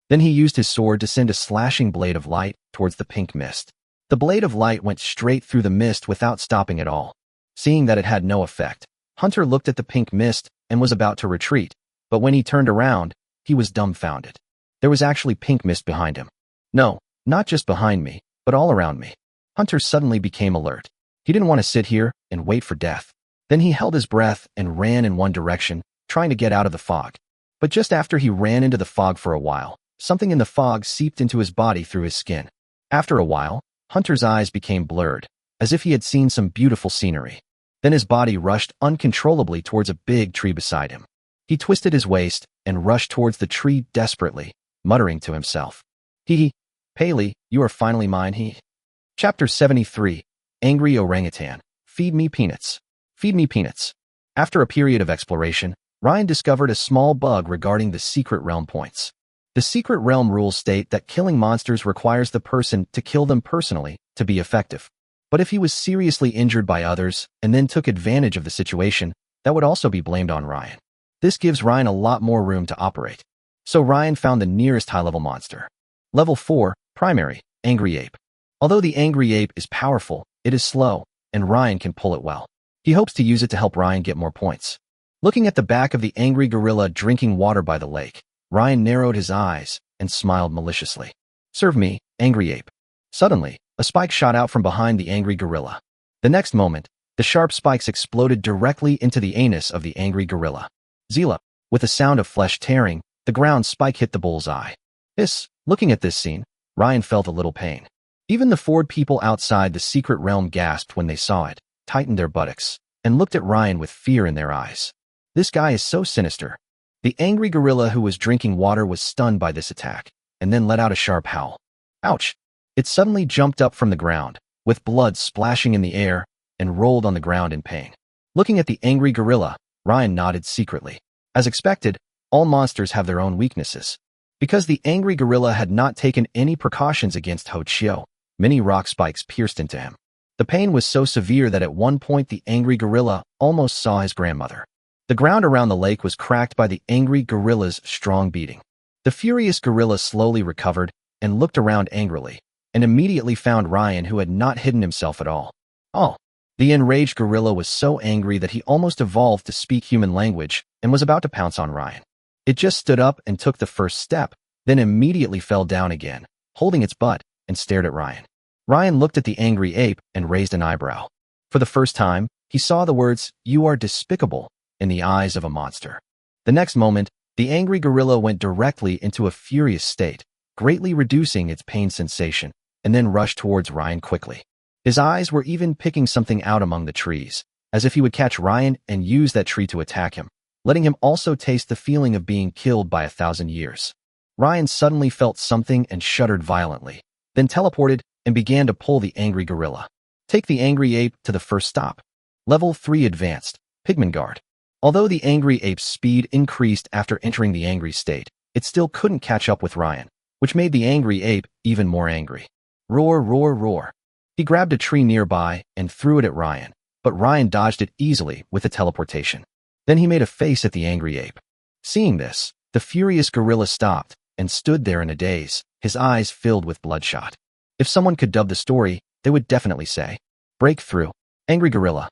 Then he used his sword to send a slashing blade of light towards the pink mist. The blade of light went straight through the mist without stopping at all. Seeing that it had no effect, Hunter looked at the pink mist and was about to retreat, but when he turned around, he was dumbfounded. There was actually pink mist behind him. No, not just behind me, but all around me. Hunter suddenly became alert. He didn't want to sit here and wait for death. Then he held his breath and ran in one direction, trying to get out of the fog. But just after he ran into the fog for a while, something in the fog seeped into his body through his skin. After a while, Hunter's eyes became blurred, as if he had seen some beautiful scenery. Then his body rushed uncontrollably towards a big tree beside him. He twisted his waist and rushed towards the tree desperately, muttering to himself. Hee, Paley, you are finally mine, he. Chapter 73. Angry Orangutan. Feed me peanuts. Feed me peanuts. After a period of exploration, Ryan discovered a small bug regarding the secret realm points. The secret realm rules state that killing monsters requires the person to kill them personally to be effective. But if he was seriously injured by others and then took advantage of the situation, that would also be blamed on Ryan. This gives Ryan a lot more room to operate. So Ryan found the nearest high-level monster. Level 4, Primary, Angry Ape. Although the Angry Ape is powerful, it is slow, and Ryan can pull it well. He hopes to use it to help Ryan get more points. Looking at the back of the angry gorilla drinking water by the lake, Ryan narrowed his eyes and smiled maliciously. Serve me, Angry Ape. Suddenly, a spike shot out from behind the angry gorilla. The next moment, the sharp spikes exploded directly into the anus of the angry gorilla. Zila, with a sound of flesh tearing, the ground spike hit the bull's eye. Looking at this scene, Ryan felt a little pain. Even the Ford people outside the secret realm gasped when they saw it, tightened their buttocks, and looked at Ryan with fear in their eyes. This guy is so sinister. The angry gorilla who was drinking water was stunned by this attack, and then let out a sharp howl. Ouch! It suddenly jumped up from the ground, with blood splashing in the air, and rolled on the ground in pain. Looking at the angry gorilla, Ryan nodded secretly. As expected, all monsters have their own weaknesses. Because the angry gorilla had not taken any precautions against Ho Chio, many rock spikes pierced into him. The pain was so severe that at one point the angry gorilla almost saw his grandmother. The ground around the lake was cracked by the angry gorilla's strong beating. The furious gorilla slowly recovered and looked around angrily, and immediately found Ryan, who had not hidden himself at all. Oh! The enraged gorilla was so angry that he almost evolved to speak human language and was about to pounce on Ryan. It just stood up and took the first step, then immediately fell down again, holding its butt, and stared at Ryan. Ryan looked at the angry ape and raised an eyebrow. For the first time, he saw the words, "You are despicable," in the eyes of a monster. The next moment, the angry gorilla went directly into a furious state, greatly reducing its pain sensation, and then rushed towards Ryan quickly. His eyes were even picking something out among the trees, as if he would catch Ryan and use that tree to attack him, letting him also taste the feeling of being killed by 1,000 years. Ryan suddenly felt something and shuddered violently, then teleported and began to pull the angry gorilla. Take the angry ape to the first stop. Level 3 Advanced, Pigman Guard. Although the angry ape's speed increased after entering the angry state, it still couldn't catch up with Ryan, which made the angry ape even more angry. Roar, roar, roar. He grabbed a tree nearby and threw it at Ryan, but Ryan dodged it easily with the teleportation. Then he made a face at the angry ape. Seeing this, the furious gorilla stopped and stood there in a daze, his eyes filled with bloodshot. If someone could dub the story, they would definitely say, "Breakthrough. Angry gorilla."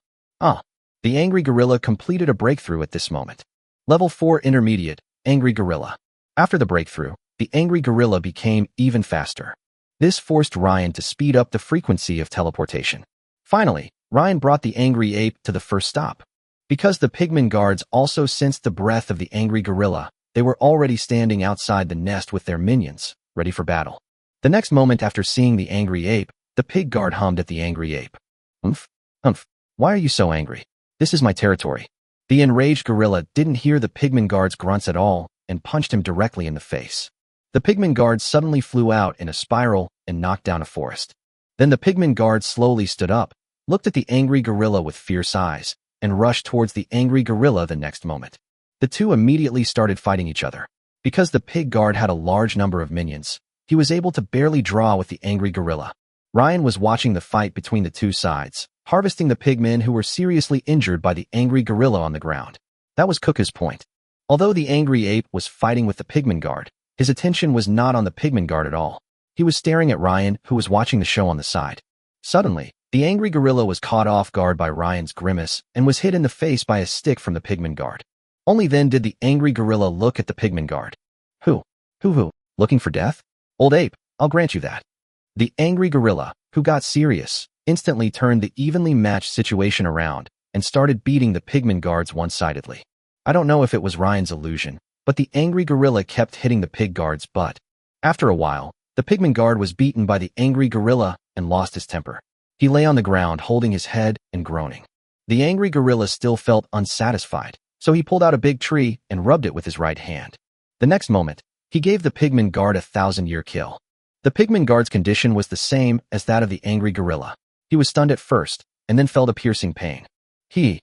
The angry gorilla completed a breakthrough at this moment. Level 4 Intermediate, Angry Gorilla. After the breakthrough, the angry gorilla became even faster. This forced Ryan to speed up the frequency of teleportation. Finally, Ryan brought the angry ape to the first stop. Because the Pigman guards also sensed the breath of the angry gorilla, they were already standing outside the nest with their minions, ready for battle. The next moment after seeing the angry ape, the pig guard hummed at the angry ape. Umph, umph, why are you so angry? This is my territory. The enraged gorilla didn't hear the Pigman guard's grunts at all and punched him directly in the face. The Pigman guard suddenly flew out in a spiral and knocked down a forest. Then the Pigman guard slowly stood up, looked at the angry gorilla with fierce eyes, and rushed towards the angry gorilla the next moment. The two immediately started fighting each other. Because the pig guard had a large number of minions, he was able to barely draw with the angry gorilla. Ryan was watching the fight between the two sides, harvesting the pigmen who were seriously injured by the angry gorilla on the ground. That was Kuka's point. Although the angry ape was fighting with the Pigman guard, his attention was not on the Pigman guard at all. He was staring at Ryan, who was watching the show on the side. Suddenly, the angry gorilla was caught off guard by Ryan's grimace and was hit in the face by a stick from the Pigman guard. Only then did the angry gorilla look at the Pigman guard. Who? Looking for death? Old ape, I'll grant you that. The angry gorilla, who got serious, instantly turned the evenly matched situation around and started beating the Pigman guards one-sidedly. I don't know if it was Ryan's illusion, but the angry gorilla kept hitting the pig guard's butt. After a while, the Pigman guard was beaten by the angry gorilla and lost his temper. He lay on the ground holding his head and groaning. The angry gorilla still felt unsatisfied, so he pulled out a big tree and rubbed it with his right hand. The next moment, he gave the Pigman guard a 1,000-year kill. The Pigman guard's condition was the same as that of the angry gorilla. He was stunned at first, and then felt a piercing pain. He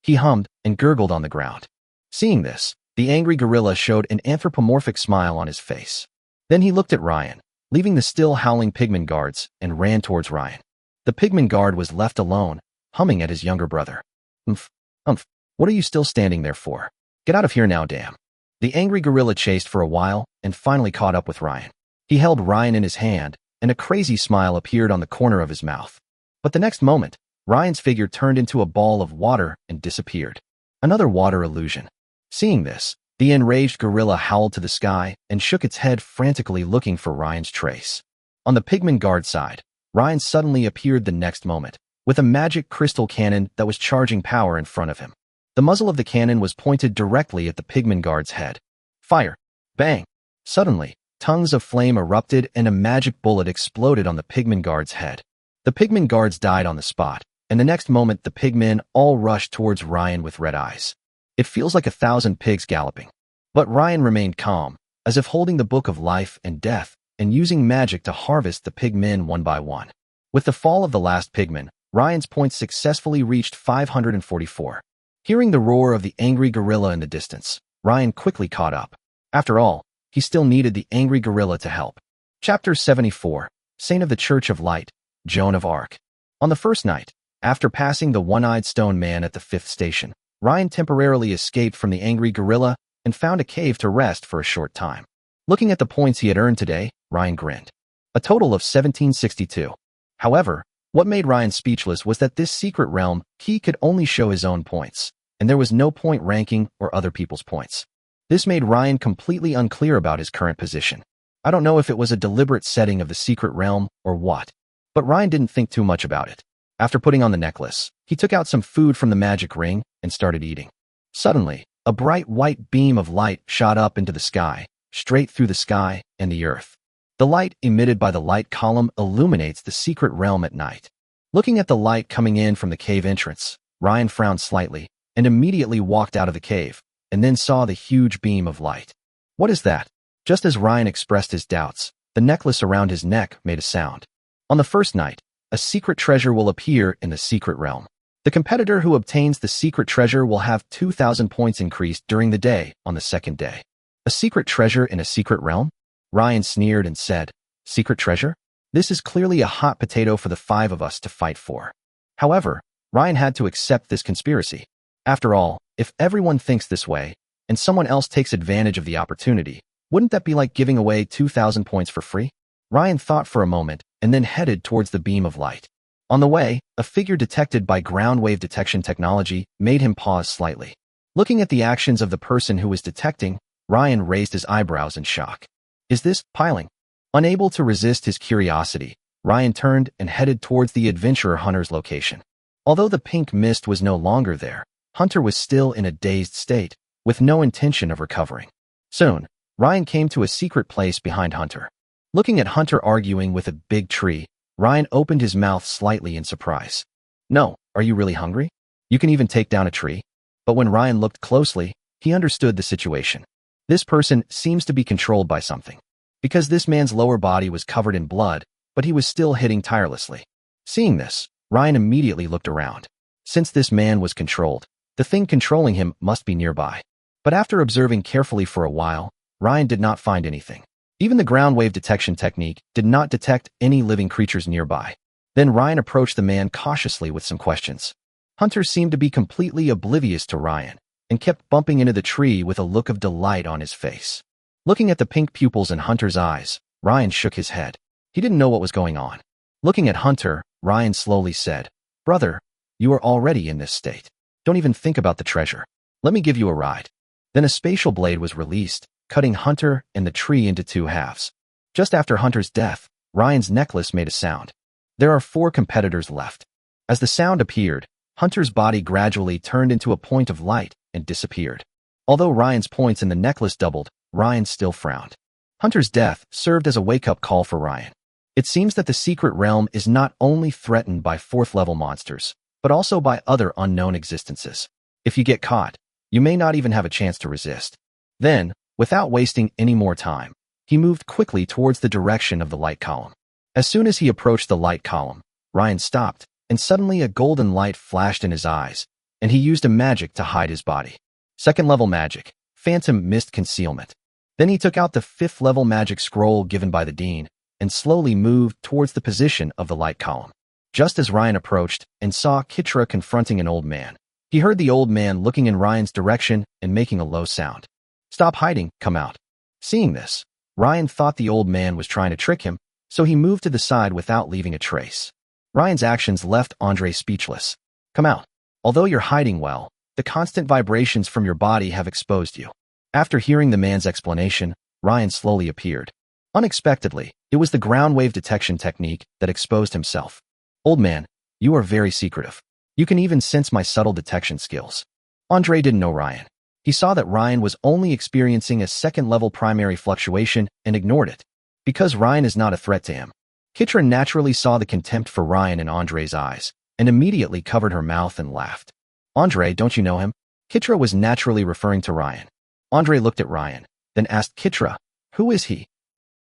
hummed and gurgled on the ground. Seeing this, the angry gorilla showed an anthropomorphic smile on his face. Then he looked at Ryan, leaving the still howling Pigman guards, and ran towards Ryan. The pigman guard was left alone, humming at his younger brother. Umph, umph, what are you still standing there for? Get out of here now, damn. The angry gorilla chased for a while and finally caught up with Ryan. He held Ryan in his hand, and a crazy smile appeared on the corner of his mouth. But the next moment, Ryan's figure turned into a ball of water and disappeared. Another water illusion. Seeing this, the enraged gorilla howled to the sky and shook its head frantically looking for Ryan's trace. On the pigman guard side, Ryan suddenly appeared the next moment, with a magic crystal cannon that was charging power in front of him. The muzzle of the cannon was pointed directly at the pigman guard's head. Fire! Bang! Suddenly, tongues of flame erupted and a magic bullet exploded on the pigman guard's head. The pigman guards died on the spot, and the next moment the pigmen all rushed towards Ryan with red eyes. It feels like 1,000 pigs galloping. But Ryan remained calm, as if holding the book of life and death, and using magic to harvest the pigmen one by one. With the fall of the last pigman, Ryan's points successfully reached 544. Hearing the roar of the angry gorilla in the distance, Ryan quickly caught up. After all, he still needed the angry gorilla to help. Chapter 74, Saint of the Church of Light, Joan of Arc. On the first night, after passing the one-eyed stone man at the 5th station, Ryan temporarily escaped from the angry gorilla and found a cave to rest for a short time. Looking at the points he had earned today, Ryan grinned. A total of 1762. However, what made Ryan speechless was that this secret realm, he could only show his own points, and there was no point ranking or other people's points. This made Ryan completely unclear about his current position. I don't know if it was a deliberate setting of the secret realm or what, but Ryan didn't think too much about it. After putting on the necklace, he took out some food from the magic ring and started eating. Suddenly, a bright white beam of light shot up into the sky, straight through the sky and the earth. The light emitted by the light column illuminates the secret realm at night. Looking at the light coming in from the cave entrance, Ryan frowned slightly and immediately walked out of the cave, and then saw the huge beam of light. What is that? Just as Ryan expressed his doubts, the necklace around his neck made a sound. On the first night, a secret treasure will appear in the secret realm. The competitor who obtains the secret treasure will have 2,000 points increased during the day on the second day. A secret treasure in a secret realm? Ryan sneered and said, "Secret treasure? This is clearly a hot potato for the 5 of us to fight for." However, Ryan had to accept this conspiracy. After all, if everyone thinks this way, and someone else takes advantage of the opportunity, wouldn't that be like giving away 2,000 points for free? Ryan thought for a moment and then headed towards the beam of light. On the way, a figure detected by ground wave detection technology made him pause slightly. Looking at the actions of the person who was detecting, Ryan raised his eyebrows in shock. Is this piling? Unable to resist his curiosity, Ryan turned and headed towards the adventurer Hunter's location. Although the pink mist was no longer there, Hunter was still in a dazed state, with no intention of recovering. Soon, Ryan came to a secret place behind Hunter. Looking at Hunter arguing with a big tree, Ryan opened his mouth slightly in surprise. "No, are you really hungry? You can even take down a tree?" But when Ryan looked closely, he understood the situation. This person seems to be controlled by something. Because this man's lower body was covered in blood, but he was still hitting tirelessly. Seeing this, Ryan immediately looked around. Since this man was controlled, the thing controlling him must be nearby. But after observing carefully for a while, Ryan did not find anything. Even the ground wave detection technique did not detect any living creatures nearby. Then Ryan approached the man cautiously with some questions. Hunter seemed to be completely oblivious to Ryan and kept bumping into the tree with a look of delight on his face. Looking at the pink pupils in Hunter's eyes, Ryan shook his head. He didn't know what was going on. Looking at Hunter, Ryan slowly said, "Brother, you are already in this state. Don't even think about the treasure. Let me give you a ride." Then a spatial blade was released, cutting Hunter and the tree into 2 halves. Just after Hunter's death, Ryan's necklace made a sound. There are 4 competitors left. As the sound appeared, Hunter's body gradually turned into a point of light and disappeared. Although Ryan's points in the necklace doubled, Ryan still frowned. Hunter's death served as a wake-up call for Ryan. It seems that the secret realm is not only threatened by 4th-level monsters, but also by other unknown existences. If you get caught, you may not even have a chance to resist. Then, without wasting any more time, he moved quickly towards the direction of the light column. As soon as he approached the light column, Ryan stopped, and suddenly a golden light flashed in his eyes, and he used a magic to hide his body. 2nd-level magic, Phantom Mist Concealment. Then he took out the 5th-level magic scroll given by the dean, and slowly moved towards the position of the light column. just as Ryan approached and saw Kitra confronting an old man. He heard the old man looking in Ryan's direction and making a low sound. "Stop hiding, come out." Seeing this, Ryan thought the old man was trying to trick him, so he moved to the side without leaving a trace. Ryan's actions left Andre speechless. "Come out. Although you're hiding well, the constant vibrations from your body have exposed you." After hearing the man's explanation, Ryan slowly appeared. Unexpectedly, it was the ground wave detection technique that exposed himself. "Old man, you are very secretive. You can even sense my subtle detection skills." Andre didn't know Ryan. He saw that Ryan was only experiencing a second-level primary fluctuation and ignored it. Because Ryan is not a threat to him, Kitra naturally saw the contempt for Ryan in Andre's eyes and immediately covered her mouth and laughed. "Andre, don't you know him?" Kitra was naturally referring to Ryan. Andre looked at Ryan, then asked Kitra, "Who is he?"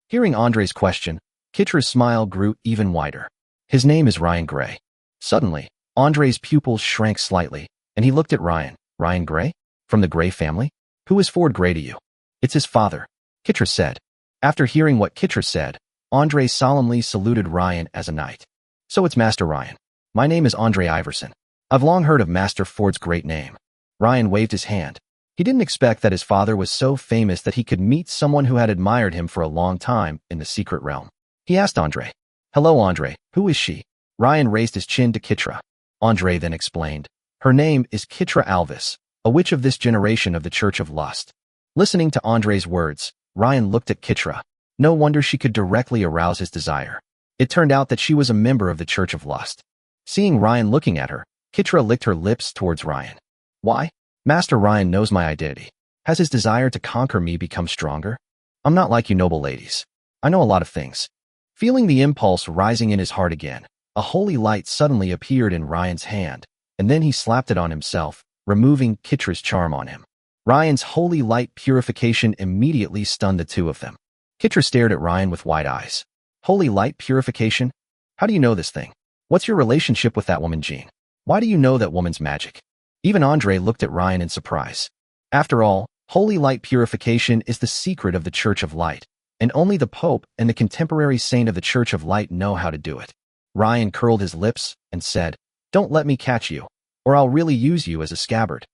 Hearing Andre's question, Kitra's smile grew even wider. "His name is Ryan Gray." Suddenly, Andre's pupils shrank slightly, and he looked at Ryan. "Ryan Gray? From the Gray family? Who is Ford Gray to you?" "It's his father," Kitra said. After hearing what Kitra said, Andre solemnly saluted Ryan as a knight. "So it's Master Ryan. My name is Andre Iverson. I've long heard of Master Ford's great name." Ryan waved his hand. He didn't expect that his father was so famous that he could meet someone who had admired him for a long time in the secret realm. He asked Andre, "Hello, Andre, who is she?" Ryan raised his chin to Kitra. Andre then explained, "Her name is Kitra Alvis, a witch of this generation of the Church of Lust." Listening to Andre's words, Ryan looked at Kitra. No wonder she could directly arouse his desire. It turned out that she was a member of the Church of Lust. Seeing Ryan looking at her, Kitra licked her lips towards Ryan. "Why? Master Ryan knows my identity. Has his desire to conquer me become stronger? I'm not like you noble ladies. I know a lot of things." Feeling the impulse rising in his heart again, a holy light suddenly appeared in Ryan's hand, and then he slapped it on himself, removing Kitra's charm on him. Ryan's holy light purification immediately stunned the two of them. Kitra stared at Ryan with wide eyes. "Holy light purification? How do you know this thing? What's your relationship with that woman, Jean? Why do you know that woman's magic?" Even Andre looked at Ryan in surprise. After all, holy light purification is the secret of the Church of Light, and only the Pope and the contemporary saint of the Church of Light know how to do it. Ryan curled his lips and said, "Don't let me catch you, or I'll really use you as a scabbard."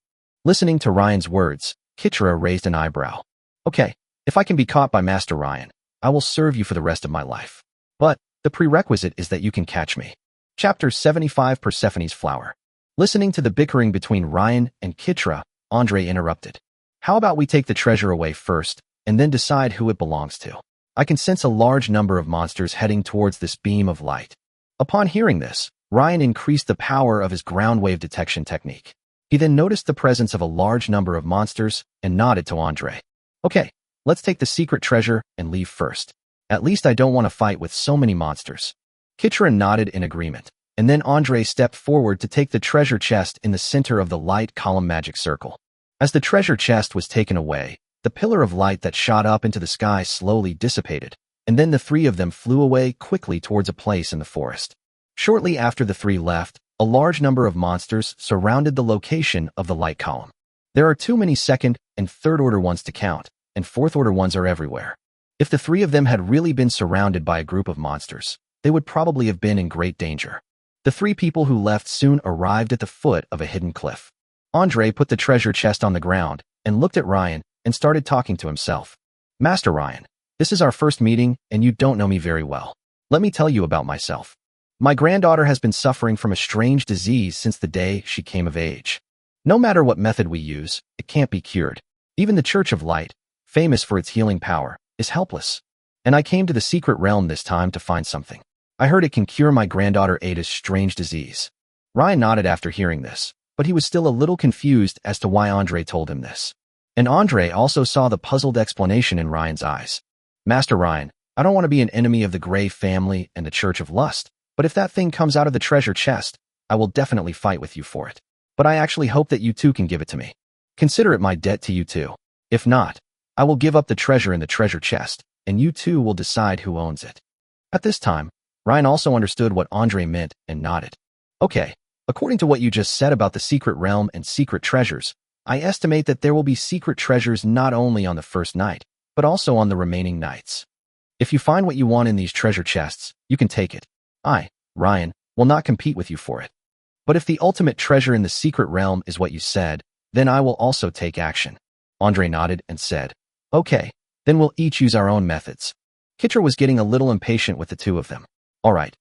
Listening to Ryan's words, Kitra raised an eyebrow. "Okay, if I can be caught by Master Ryan, I will serve you for the rest of my life. But the prerequisite is that you can catch me." Chapter 75 Persephone's Flower. Listening to the bickering between Ryan and Kitra, Andre interrupted. "How about we take the treasure away first, and then decide who it belongs to? I can sense a large number of monsters heading towards this beam of light." Upon hearing this, Ryan increased the power of his ground wave detection technique. He then noticed the presence of a large number of monsters and nodded to Andre. "Okay, let's take the secret treasure and leave first. At least I don't want to fight with so many monsters." Kitra nodded in agreement, and then Andre stepped forward to take the treasure chest in the center of the light column magic circle. As the treasure chest was taken away, the pillar of light that shot up into the sky slowly dissipated, and then the three of them flew away quickly towards a place in the forest. Shortly after the three left, a large number of monsters surrounded the location of the light column. There are too many second and third order ones to count, and fourth order ones are everywhere. If the three of them had really been surrounded by a group of monsters, they would probably have been in great danger. The three people who left soon arrived at the foot of a hidden cliff. Andre put the treasure chest on the ground and looked at Ryan and started talking to himself. "Master Ryan, this is our first meeting and you don't know me very well. Let me tell you about myself. My granddaughter has been suffering from a strange disease since the day she came of age. No matter what method we use, it can't be cured. Even the Church of Light, famous for its healing power, is helpless. And I came to the secret realm this time to find something. I heard it can cure my granddaughter Ada's strange disease." Ryan nodded after hearing this, but he was still a little confused as to why Andre told him this. And Andre also saw the puzzled explanation in Ryan's eyes. "Master Ryan, I don't want to be an enemy of the Gray family and the Church of Lust, but if that thing comes out of the treasure chest, I will definitely fight with you for it. But I actually hope that you too can give it to me. Consider it my debt to you too. If not, I will give up the treasure in the treasure chest, and you too will decide who owns it." At this time, Ryan also understood what Andre meant and nodded. "Okay, according to what you just said about the secret realm and secret treasures, I estimate that there will be secret treasures not only on the first night, but also on the remaining nights. If you find what you want in these treasure chests, you can take it. I, Ryan, will not compete with you for it. But if the ultimate treasure in the secret realm is what you said, then I will also take action. Andre nodded and said, okay, then we'll each use our own methods. Kitra was getting a little impatient with the two of them. All right,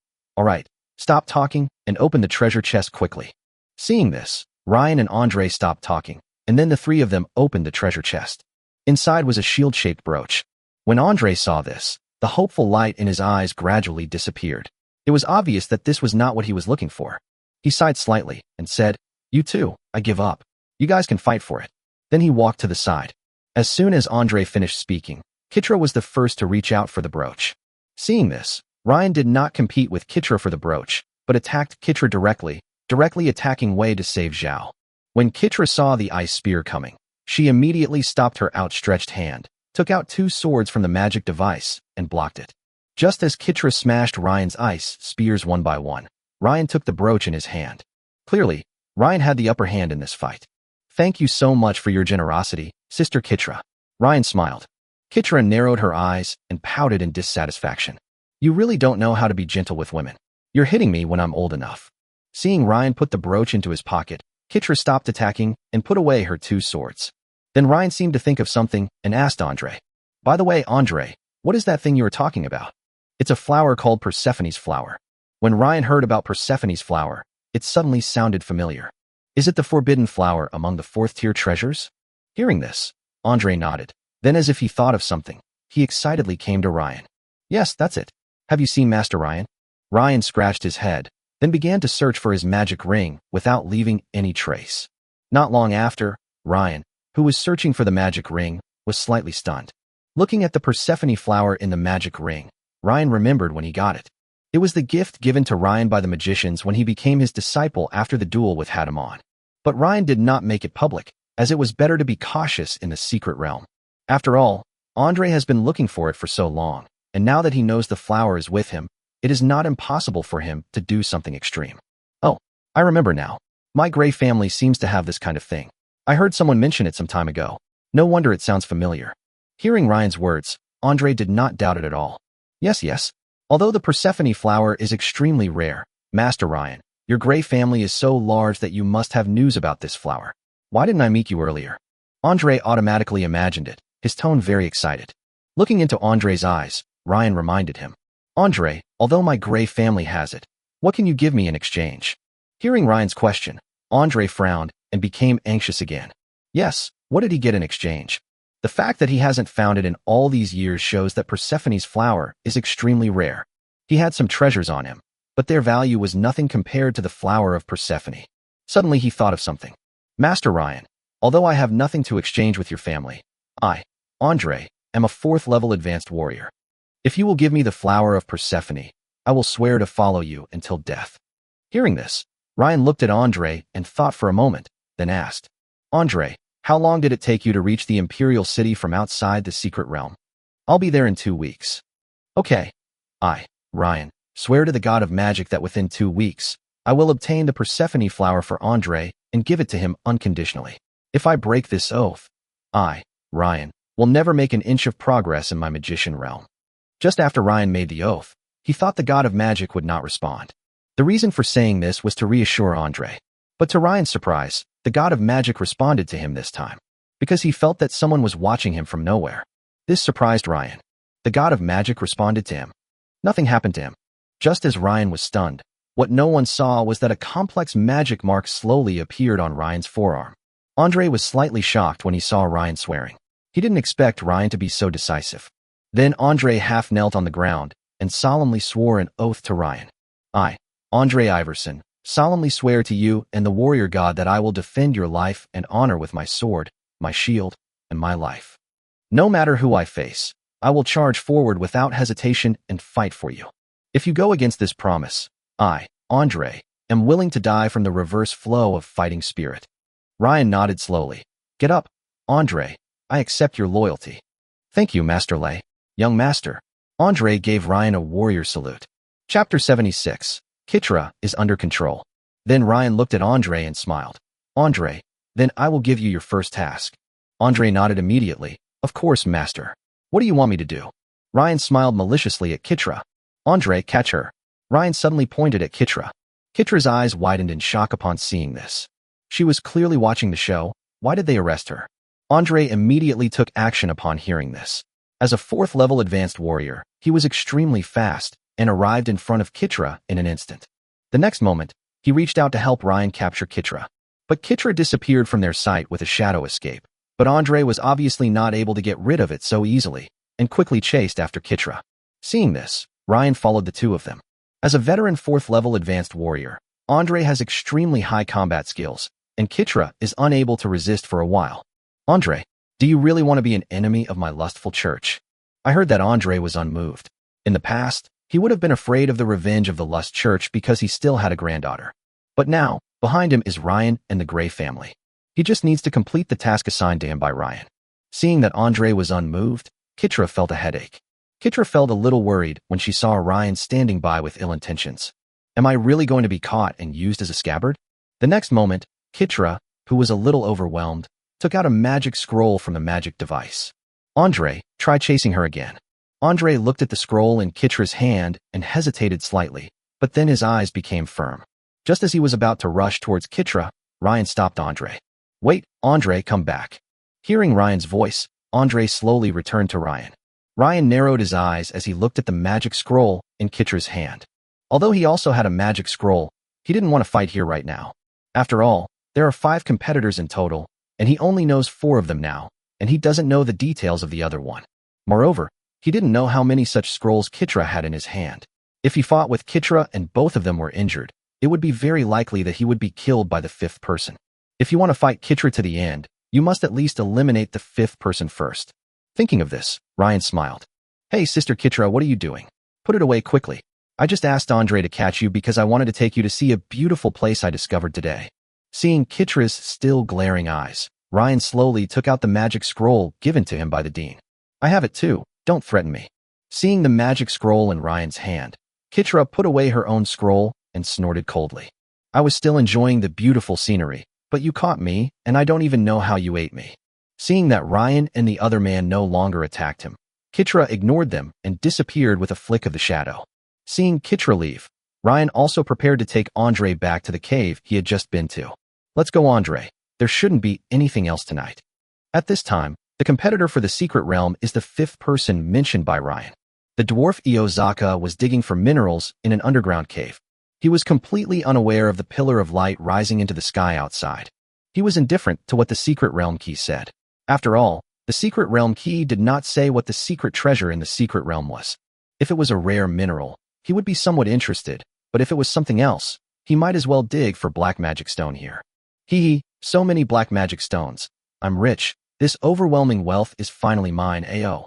stop talking and open the treasure chest quickly. Seeing this, Ryan and Andre stopped talking, and then the three of them opened the treasure chest. Inside was a shield-shaped brooch. When Andre saw this, the hopeful light in his eyes gradually disappeared. It was obvious that this was not what he was looking for. He sighed slightly and said, you two, I give up. You guys can fight for it. Then he walked to the side. As soon as Andre finished speaking, Kitra was the first to reach out for the brooch. Seeing this, Ryan did not compete with Kitra for the brooch, but attacked Kitra directly attacking Wei to save Zhao. When Kitra saw the ice spear coming, she immediately stopped her outstretched hand, took out two swords from the magic device, and blocked it. Just as Kitra smashed Ryan's ice spears one by one, Ryan took the brooch in his hand. Clearly, Ryan had the upper hand in this fight. Thank you so much for your generosity, Sister Kitra. Ryan smiled. Kitra narrowed her eyes and pouted in dissatisfaction. You really don't know how to be gentle with women. You're hitting me when I'm old enough. Seeing Ryan put the brooch into his pocket, Kitra stopped attacking and put away her two swords. Then Ryan seemed to think of something and asked Andre. By the way, Andre, what is that thing you were talking about? It's a flower called Persephone's flower. When Ryan heard about Persephone's flower, it suddenly sounded familiar. Is it the forbidden flower among the fourth-tier treasures? Hearing this, Andre nodded. Then as if he thought of something, he excitedly came to Ryan. Yes, that's it. Have you seen Master Ryan? Ryan scratched his head, then began to search for his magic ring without leaving any trace. Not long after, Ryan, who was searching for the magic ring, was slightly stunned. Looking at the Persephone flower in the magic ring, Ryan remembered when he got it. It was the gift given to Ryan by the magicians when he became his disciple after the duel with Hadamon. But Ryan did not make it public, as it was better to be cautious in the secret realm. After all, Andre has been looking for it for so long, and now that he knows the flower is with him, it is not impossible for him to do something extreme. Oh, I remember now. My Gray family seems to have this kind of thing. I heard someone mention it some time ago. No wonder it sounds familiar. Hearing Ryan's words, Andre did not doubt it at all. Yes. Although the Persephone flower is extremely rare, Master Ryan, your Gray family is so large that you must have news about this flower. Why didn't I meet you earlier? Andre automatically imagined it, his tone very excited. Looking into Andre's eyes, Ryan reminded him. Andre, although my Gray family has it, what can you give me in exchange? Hearing Ryan's question, Andre frowned and became anxious again. Yes, what did he get in exchange? The fact that he hasn't found it in all these years shows that Persephone's flower is extremely rare. He had some treasures on him, but their value was nothing compared to the flower of Persephone. Suddenly he thought of something. Master Ryan, although I have nothing to exchange with your family, I, Andre, am a 4th-level advanced warrior. If you will give me the flower of Persephone, I will swear to follow you until death. Hearing this, Ryan looked at Andre and thought for a moment, then asked, Andre, how long did it take you to reach the Imperial City from outside the secret realm? I'll be there in 2 weeks. Okay. I, Ryan, swear to the god of magic that within 2 weeks, I will obtain the Persephone flower for Andre and give it to him unconditionally. If I break this oath, I, Ryan, will never make an inch of progress in my magician realm. Just after Ryan made the oath, he thought the god of magic would not respond. The reason for saying this was to reassure Andre. But to Ryan's surprise, the god of magic responded to him this time, because he felt that someone was watching him from nowhere. This surprised Ryan. The god of magic responded to him. Nothing happened to him. Just as Ryan was stunned, what no one saw was that a complex magic mark slowly appeared on Ryan's forearm. Andre was slightly shocked when he saw Ryan swearing. He didn't expect Ryan to be so decisive. Then Andre half knelt on the ground and solemnly swore an oath to Ryan. I, Andre Iverson, solemnly swear to you and the warrior god that I will defend your life and honor with my sword, my shield, and my life. No matter who I face, I will charge forward without hesitation and fight for you. If you go against this promise, I, Andre, am willing to die from the reverse flow of fighting spirit. Ryan nodded slowly. Get up, Andre. I accept your loyalty. Thank you, Master Lei. Young Master. Andre gave Ryan a warrior salute. Chapter 76. Kitra is under control. Then Ryan looked at Andre and smiled. Andre, then I will give you your first task. Andre nodded immediately. Of course, Master. What do you want me to do? Ryan smiled maliciously at Kitra. Andre, catch her. Ryan suddenly pointed at Kitra. Kitra's eyes widened in shock upon seeing this. She was clearly watching the show. Why did they arrest her? Andre immediately took action upon hearing this. As a 4th-level advanced warrior, he was extremely fast and arrived in front of Kitra in an instant. The next moment, he reached out to help Ryan capture Kitra. But Kitra disappeared from their sight with a shadow escape. But Andre was obviously not able to get rid of it so easily, and quickly chased after Kitra. Seeing this, Ryan followed the two of them. As a veteran 4th-level advanced warrior, Andre has extremely high combat skills, and Kitra is unable to resist for a while. Andre, do you really want to be an enemy of my lustful church? I heard that Andre was unmoved. In the past, he would have been afraid of the revenge of the Lust Church because he still had a granddaughter. But now, behind him is Ryan and the Gray family. He just needs to complete the task assigned to him by Ryan. Seeing that Andre was unmoved, Kitra felt a headache. Kitra felt a little worried when she saw Ryan standing by with ill intentions. Am I really going to be caught and used as a scabbard? The next moment, Kitra, who was a little overwhelmed, took out a magic scroll from the magic device. Andre, try chasing her again. Andre looked at the scroll in Kitra's hand and hesitated slightly, but then his eyes became firm. Just as he was about to rush towards Kitra, Ryan stopped Andre. Wait, Andre, come back. Hearing Ryan's voice, Andre slowly returned to Ryan. Ryan narrowed his eyes as he looked at the magic scroll in Kitra's hand. Although he also had a magic scroll, he didn't want to fight here right now. After all, there are 5 competitors in total, and he only knows 4 of them now, and he doesn't know the details of the other one. Moreover, he didn't know how many such scrolls Kitra had in his hand. If he fought with Kitra and both of them were injured, it would be very likely that he would be killed by the 5th person. If you want to fight Kitra to the end, you must at least eliminate the 5th person first. Thinking of this, Ryan smiled. Hey, Sister Kitra, what are you doing? Put it away quickly. I just asked Andre to catch you because I wanted to take you to see a beautiful place I discovered today. Seeing Kitra's still glaring eyes, Ryan slowly took out the magic scroll given to him by the dean. I have it too, don't threaten me. Seeing the magic scroll in Ryan's hand, Kitra put away her own scroll and snorted coldly. I was still enjoying the beautiful scenery, but you caught me, and I don't even know how you ate me. Seeing that Ryan and the other man no longer attacked him, Kitra ignored them and disappeared with a flick of the shadow. Seeing Kitra leave, Ryan also prepared to take Andre back to the cave he had just been to. Let's go, Andre. There shouldn't be anything else tonight. At this time, the competitor for the secret realm is the 5th person mentioned by Ryan. The dwarf Iozaka was digging for minerals in an underground cave. He was completely unaware of the pillar of light rising into the sky outside. He was indifferent to what the secret realm key said. After all, the secret realm key did not say what the secret treasure in the secret realm was. If it was a rare mineral, he would be somewhat interested, but if it was something else, he might as well dig for black magic stone here. Hee, so many black magic stones. I'm rich. This overwhelming wealth is finally mine, AO.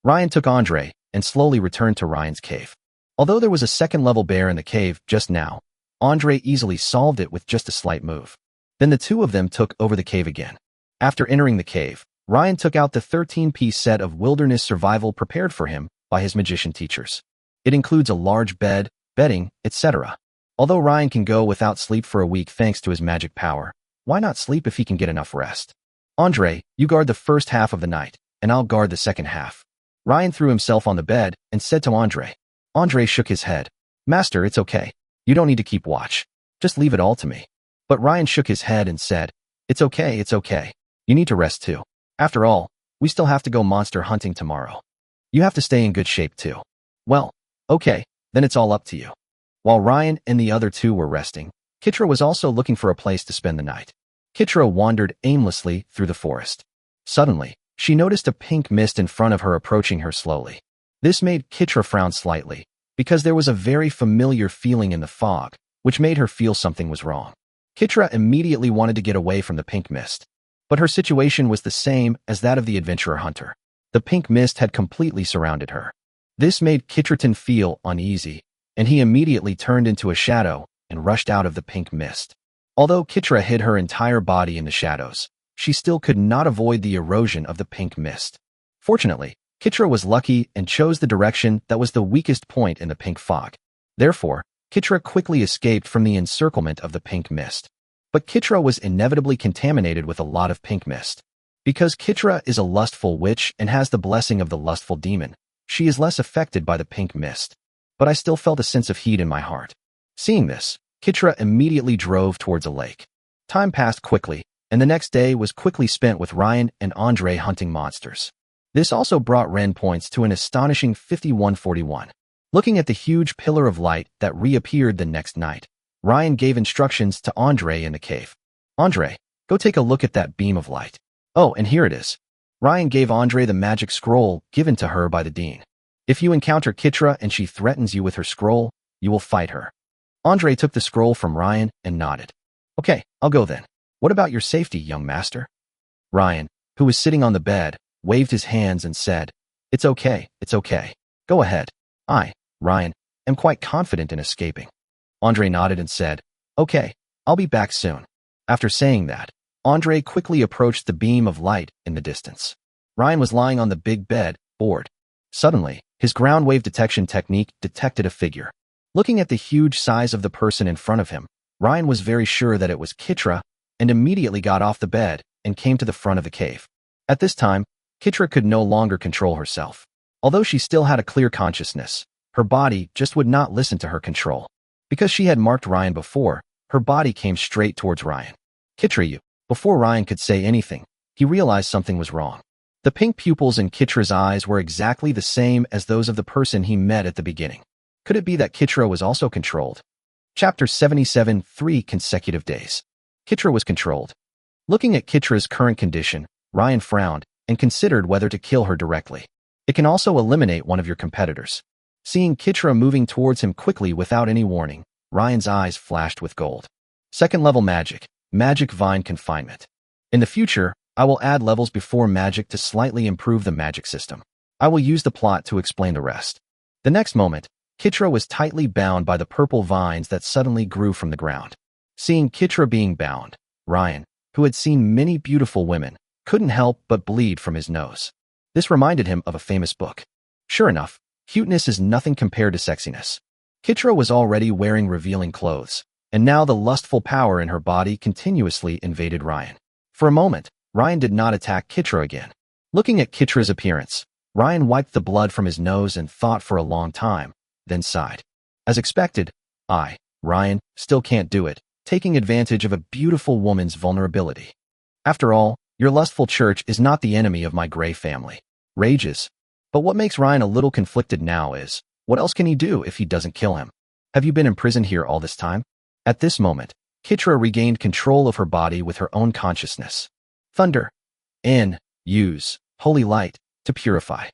Ryan took Andre and slowly returned to Ryan's cave. Although there was a 2nd-level bear in the cave just now, Andre easily solved it with just a slight move. Then the two of them took over the cave again. After entering the cave, Ryan took out the 13-piece set of wilderness survival prepared for him by his magician teachers. It includes a large bed, bedding, etc. Although Ryan can go without sleep for a week thanks to his magic power, why not sleep if he can get enough rest? Andre, you guard the first half of the night, and I'll guard the second half. Ryan threw himself on the bed and said to Andre. Andre shook his head. Master, it's okay. You don't need to keep watch. Just leave it all to me. But Ryan shook his head and said, It's okay, it's okay. You need to rest too. After all, we still have to go monster hunting tomorrow. You have to stay in good shape too. Well, okay, then it's all up to you. While Ryan and the other two were resting, Kitra was also looking for a place to spend the night. Kitra wandered aimlessly through the forest. Suddenly, she noticed a pink mist in front of her approaching her slowly. This made Kitra frown slightly, because there was a very familiar feeling in the fog, which made her feel something was wrong. Kitra immediately wanted to get away from the pink mist. But her situation was the same as that of the adventurer hunter. The pink mist had completely surrounded her. This made Kitraton feel uneasy, and he immediately turned into a shadow and rushed out of the pink mist. Although Kitra hid her entire body in the shadows, she still could not avoid the erosion of the pink mist. Fortunately, Kitra was lucky and chose the direction that was the weakest point in the pink fog. Therefore, Kitra quickly escaped from the encirclement of the pink mist. But Kitra was inevitably contaminated with a lot of pink mist. Because Kitra is a lustful witch and has the blessing of the lustful demon, she is less affected by the pink mist. But I still felt a sense of heat in my heart. Seeing this, Kitra immediately drove towards a lake. Time passed quickly, and the next day was quickly spent with Ryan and Andre hunting monsters. This also brought Ren points to an astonishing 5141. Looking at the huge pillar of light that reappeared the next night, Ryan gave instructions to Andre in the cave. Andre, go take a look at that beam of light. Oh, and here it is. Ryan gave Andre the magic scroll given to her by the dean. If you encounter Kitra and she threatens you with her scroll, you will fight her. Andre took the scroll from Ryan and nodded. Okay, I'll go then. What about your safety, young master? Ryan, who was sitting on the bed, waved his hands and said, It's okay. Go ahead. I, Ryan, am quite confident in escaping. Andre nodded and said, Okay, I'll be back soon. After saying that, Andre quickly approached the beam of light in the distance. Ryan was lying on the big bed, bored. Suddenly, his ground wave detection technique detected a figure. Looking at the huge size of the person in front of him, Ryan was very sure that it was Kitra and immediately got off the bed and came to the front of the cave. At this time, Kitra could no longer control herself. Although she still had a clear consciousness, her body just would not listen to her control. Because she had marked Ryan before, her body came straight towards Ryan. Kitra, you. Before Ryan could say anything, he realized something was wrong. The pink pupils in Kitra's eyes were exactly the same as those of the person he met at the beginning. Could it be that Kitra was also controlled? Chapter 77, 3 consecutive days. Kitra was controlled. Looking at Kitra's current condition, Ryan frowned and considered whether to kill her directly. It can also eliminate one of your competitors. Seeing Kitra moving towards him quickly without any warning, Ryan's eyes flashed with gold. Second-level magic, Magic Vine Confinement. In the future, I will add levels before magic to slightly improve the magic system. I will use the plot to explain the rest. The next moment, Kitra was tightly bound by the purple vines that suddenly grew from the ground. Seeing Kitra being bound, Ryan, who had seen many beautiful women, couldn't help but bleed from his nose. This reminded him of a famous book. Sure enough, cuteness is nothing compared to sexiness. Kitra was already wearing revealing clothes, and now the lustful power in her body continuously invaded Ryan. For a moment, Ryan did not attack Kitra again. Looking at Kitra's appearance, Ryan wiped the blood from his nose and thought for a long time, then sighed. As expected, I, Ryan, still can't do it, taking advantage of a beautiful woman's vulnerability. After all, your lustful church is not the enemy of my gray family. Rages. But what makes Ryan a little conflicted now is, what else can he do if he doesn't kill him? Have you been imprisoned here all this time? At this moment, Kitra regained control of her body with her own consciousness. Thunder. Use holy light to purify.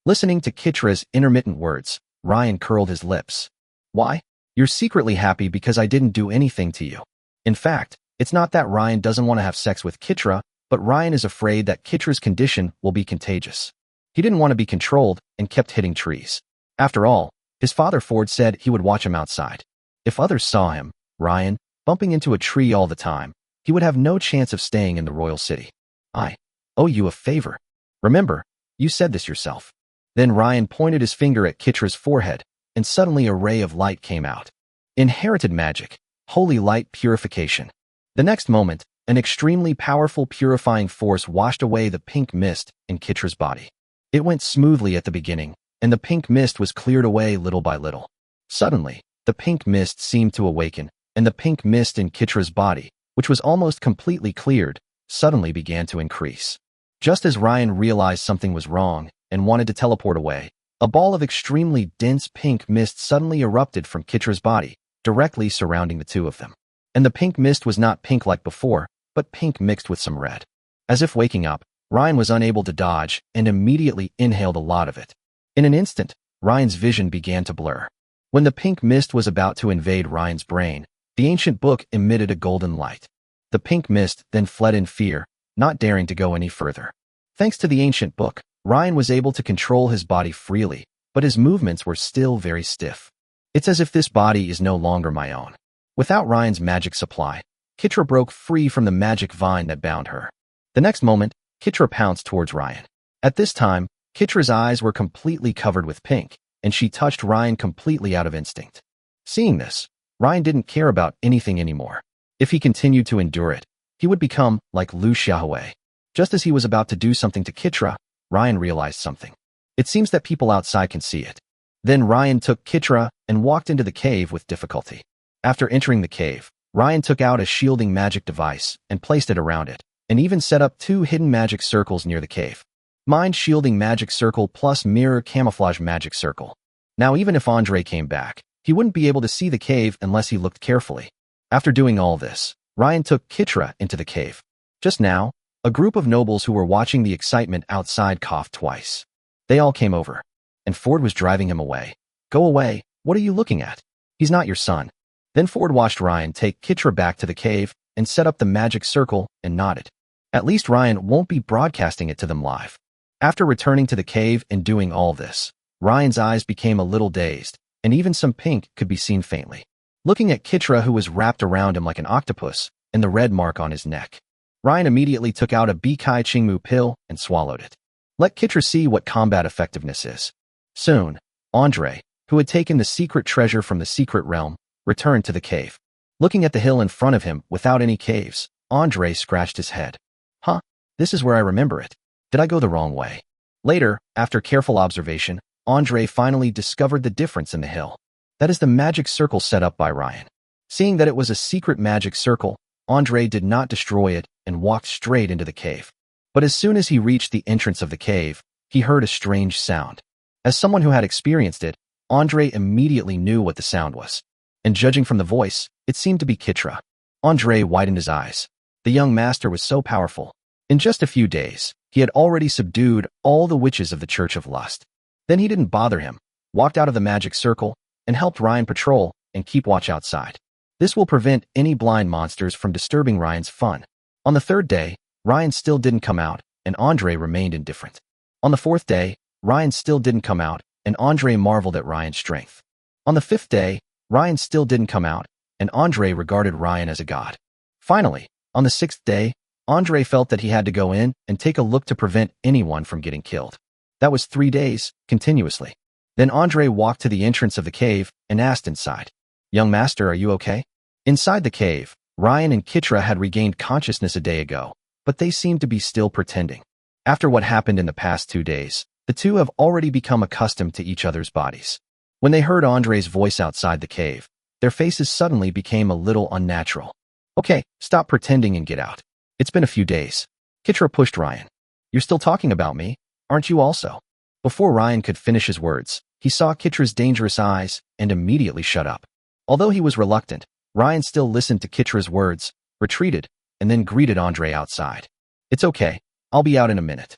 Listening to Kitra's intermittent words, Ryan curled his lips. Why? You're secretly happy because I didn't do anything to you. In fact, it's not that Ryan doesn't want to have sex with Kitra, but Ryan is afraid that Kitra's condition will be contagious. He didn't want to be controlled and kept hitting trees. After all, his father Ford said he would watch him outside. If others saw him, Ryan, bumping into a tree all the time, he would have no chance of staying in the royal city. I owe you a favor. Remember, you said this yourself. Then Ryan pointed his finger at Kitra's forehead, and suddenly a ray of light came out. Inherited magic, holy light purification. The next moment, an extremely powerful purifying force washed away the pink mist in Kitra's body. It went smoothly at the beginning, and the pink mist was cleared away little by little. Suddenly, the pink mist seemed to awaken, and the pink mist in Kitra's body, which was almost completely cleared, suddenly began to increase. Just as Ryan realized something was wrong and wanted to teleport away, a ball of extremely dense pink mist suddenly erupted from Kitra's body, directly surrounding the two of them. And the pink mist was not pink like before, but pink mixed with some red. As if waking up, Ryan was unable to dodge and immediately inhaled a lot of it. In an instant, Ryan's vision began to blur. When the pink mist was about to invade Ryan's brain, the ancient book emitted a golden light. The pink mist then fled in fear, not daring to go any further. Thanks to the ancient book, Ryan was able to control his body freely, but his movements were still very stiff. It's as if this body is no longer my own. Without Ryan's magic supply, Kitra broke free from the magic vine that bound her. The next moment, Kitra pounced towards Ryan. At this time, Kitra's eyes were completely covered with pink, and she touched Ryan completely out of instinct. Seeing this, Ryan didn't care about anything anymore. If he continued to endure it, he would become like Lu Xiaohui. Just as he was about to do something to Kitra, Ryan realized something. It seems that people outside can see it. Then Ryan took Kitra and walked into the cave with difficulty. After entering the cave, Ryan took out a shielding magic device and placed it around it, and even set up 2 hidden magic circles near the cave. Mind shielding magic circle plus mirror camouflage magic circle. Now even if Andre came back, he wouldn't be able to see the cave unless he looked carefully. After doing all this, Ryan took Kitra into the cave. Just now, a group of nobles who were watching the excitement outside coughed twice. They all came over, and Ford was driving him away. Go away, what are you looking at? He's not your son. Then Ford watched Ryan take Kitra back to the cave and set up the magic circle and nodded. At least Ryan won't be broadcasting it to them live. After returning to the cave and doing all this, Ryan's eyes became a little dazed, and even some pink could be seen faintly. Looking at Kitra, who was wrapped around him like an octopus, and the red mark on his neck, Ryan immediately took out a Bikai Qingmu pill and swallowed it. Let Kitra see what combat effectiveness is. Soon, Andre, who had taken the secret treasure from the secret realm, returned to the cave. Looking at the hill in front of him without any caves, Andre scratched his head. Huh, this is where I remember it. Did I go the wrong way? Later, after careful observation, Andre finally discovered the difference in the hill. That is the magic circle set up by Ryan. Seeing that it was a secret magic circle, Andre did not destroy it and walked straight into the cave. But as soon as he reached the entrance of the cave, he heard a strange sound. As someone who had experienced it, Andre immediately knew what the sound was. And judging from the voice, it seemed to be Kitra. Andre widened his eyes. The young master was so powerful. In just a few days, he had already subdued all the witches of the Church of Lust. Then he didn't bother him, walked out of the magic circle, and helped Ryan patrol and keep watch outside. This will prevent any blind monsters from disturbing Ryan's fun. On the 3rd day, Ryan still didn't come out, and Andre remained indifferent. On the 4th day, Ryan still didn't come out, and Andre marveled at Ryan's strength. On the 5th day, Ryan still didn't come out, and Andre regarded Ryan as a god. Finally, on the 6th day, Andre felt that he had to go in and take a look to prevent anyone from getting killed. That was 3 days, continuously. Then Andre walked to the entrance of the cave and asked inside, "Young master, are you okay?" Inside the cave, Ryan and Kitra had regained consciousness a day ago, but they seemed to be still pretending. After what happened in the past 2 days, the two have already become accustomed to each other's bodies. When they heard Andre's voice outside the cave, their faces suddenly became a little unnatural. "Okay, stop pretending and get out. It's been a few days." Kitra pushed Ryan. "You're still talking about me, aren't you also?" Before Ryan could finish his words, he saw Kitra's dangerous eyes and immediately shut up. Although he was reluctant, Ryan still listened to Kitra's words, retreated, and then greeted Andre outside. "It's okay, I'll be out in a minute."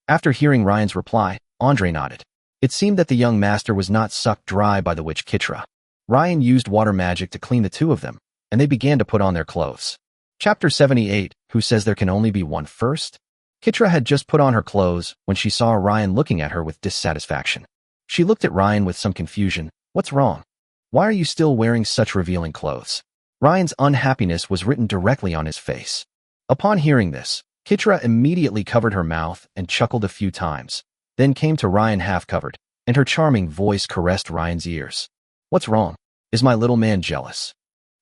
After hearing Ryan's reply, Andre nodded. It seemed that the young master was not sucked dry by the witch Kitra. Ryan used water magic to clean the two of them, and they began to put on their clothes. Chapter 78, Who Says There Can Only Be One First? Kitra had just put on her clothes when she saw Ryan looking at her with dissatisfaction. She looked at Ryan with some confusion. "What's wrong? Why are you still wearing such revealing clothes?" Ryan's unhappiness was written directly on his face. Upon hearing this, Kitra immediately covered her mouth and chuckled a few times, then came to Ryan half-covered, and her charming voice caressed Ryan's ears. "What's wrong? Is my little man jealous?"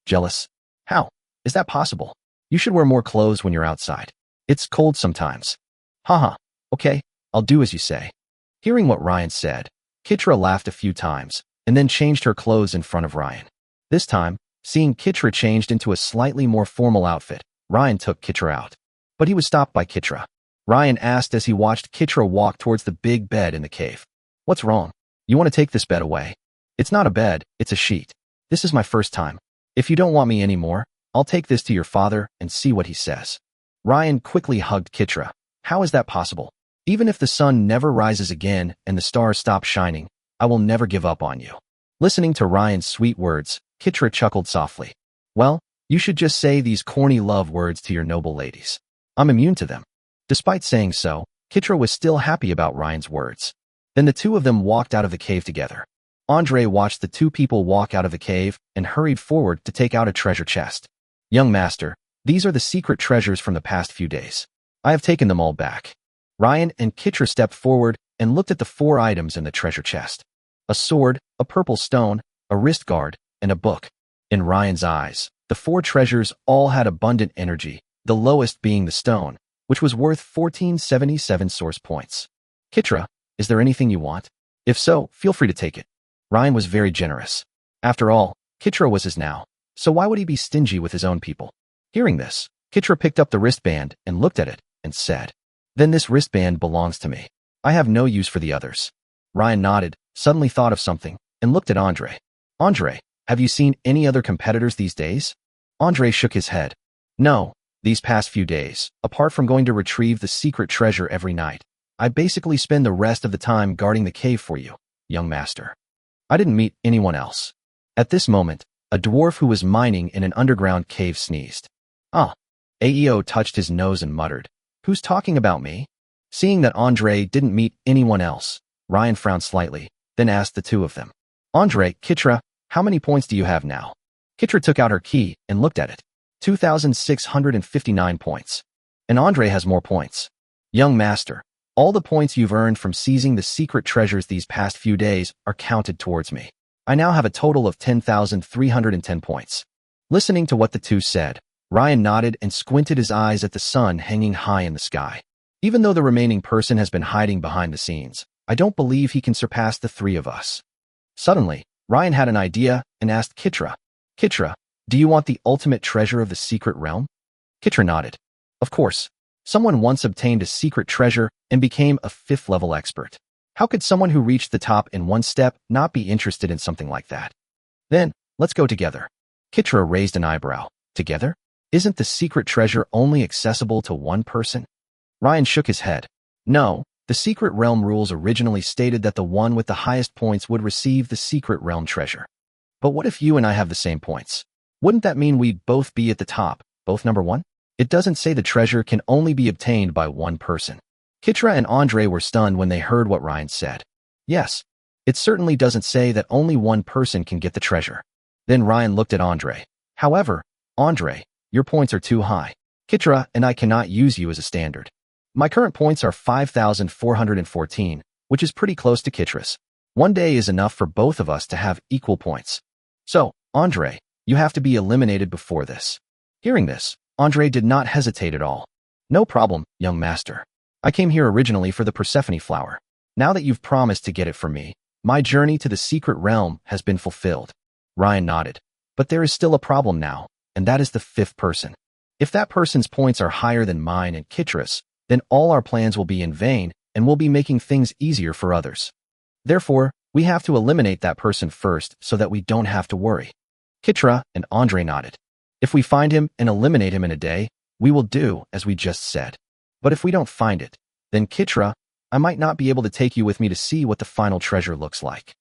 "Jealous? How? Is that possible? You should wear more clothes when you're outside. It's cold sometimes." "Haha, okay, I'll do as you say." Hearing what Ryan said, Kitra laughed a few times, and then changed her clothes in front of Ryan. This time, seeing Kitra changed into a slightly more formal outfit, Ryan took Kitra out. But he was stopped by Kitra. Ryan asked as he watched Kitra walk towards the big bed in the cave. "What's wrong? You want to take this bed away?" "It's not a bed, it's a sheet. This is my first time. If you don't want me anymore, I'll take this to your father and see what he says." Ryan quickly hugged Kitra. "How is that possible? Even if the sun never rises again and the stars stop shining, I will never give up on you." Listening to Ryan's sweet words, Kitra chuckled softly. "Well, you should just say these corny love words to your noble ladies. I'm immune to them." Despite saying so, Kitra was still happy about Ryan's words. Then the two of them walked out of the cave together. Andre watched the two people walk out of the cave and hurried forward to take out a treasure chest. "Young master, these are the secret treasures from the past few days. I have taken them all back." Ryan and Kitra stepped forward and looked at the 4 items in the treasure chest. A sword, a purple stone, a wrist guard, and a book. In Ryan's eyes, the 4 treasures all had abundant energy, the lowest being the stone, which was worth 1477 source points. "Kitra, is there anything you want? If so, feel free to take it." Ryan was very generous. After all, Kitra was his now, So why would he be stingy with his own people? Hearing this, Kitra picked up the wristband and looked at it and said, "Then this wristband belongs to me. I have no use for the others." Ryan nodded, suddenly thought of something, and looked at Andre. "Andre, have you seen any other competitors these days?" Andre shook his head. "No, these past few days, apart from going to retrieve the secret treasure every night, I basically spend the rest of the time guarding the cave for you, young master. I didn't meet anyone else." At this moment, a dwarf who was mining in an underground cave sneezed. "Ah." Aeo touched his nose and muttered, "Who's talking about me?" Seeing that Andre didn't meet anyone else, Ryan frowned slightly, then asked the two of them, "Andre, Kitra, how many points do you have now?" Kitra took out her key and looked at it. 2,659 points. "And Andre has more points. Young master, all the points you've earned from seizing the secret treasures these past few days are counted towards me. I now have a total of 10,310 points." Listening to what the two said, Ryan nodded and squinted his eyes at the sun hanging high in the sky. "Even though the remaining person has been hiding behind the scenes, I don't believe he can surpass the three of us." Suddenly, Ryan had an idea and asked Kitra, "Kitra, do you want the ultimate treasure of the secret realm?" Kitra nodded. "Of course. Someone once obtained a secret treasure and became a 5th-level expert. How could someone who reached the top in one step not be interested in something like that?" "Then, let's go together." Kitra raised an eyebrow. "Together? Isn't the secret treasure only accessible to one person?" Ryan shook his head. "No, the secret realm rules originally stated that the one with the highest points would receive the secret realm treasure. But what if you and I have the same points? Wouldn't that mean we'd both be at the top, both number one? It doesn't say the treasure can only be obtained by one person." Kitra and Andre were stunned when they heard what Ryan said. "Yes, it certainly doesn't say that only one person can get the treasure." Then Ryan looked at Andre. "However, Andre, your points are too high. Kitra and I cannot use you as a standard. My current points are 5,414, which is pretty close to Kitra's. One day is enough for both of us to have equal points. So, Andre, you have to be eliminated before this." Hearing this, Andre did not hesitate at all. "No problem, young master. I came here originally for the Persephone flower. Now that you've promised to get it for me, my journey to the secret realm has been fulfilled." Ryan nodded. "But there is still a problem now, and that is the 5th person. If that person's points are higher than mine and Kitra's, then all our plans will be in vain and we'll be making things easier for others. Therefore, we have to eliminate that person first so that we don't have to worry." Kitra and Andre nodded. "If we find him and eliminate him in a day, we will do as we just said. But if we don't find it, then Kitra, I might not be able to take you with me to see what the final treasure looks like."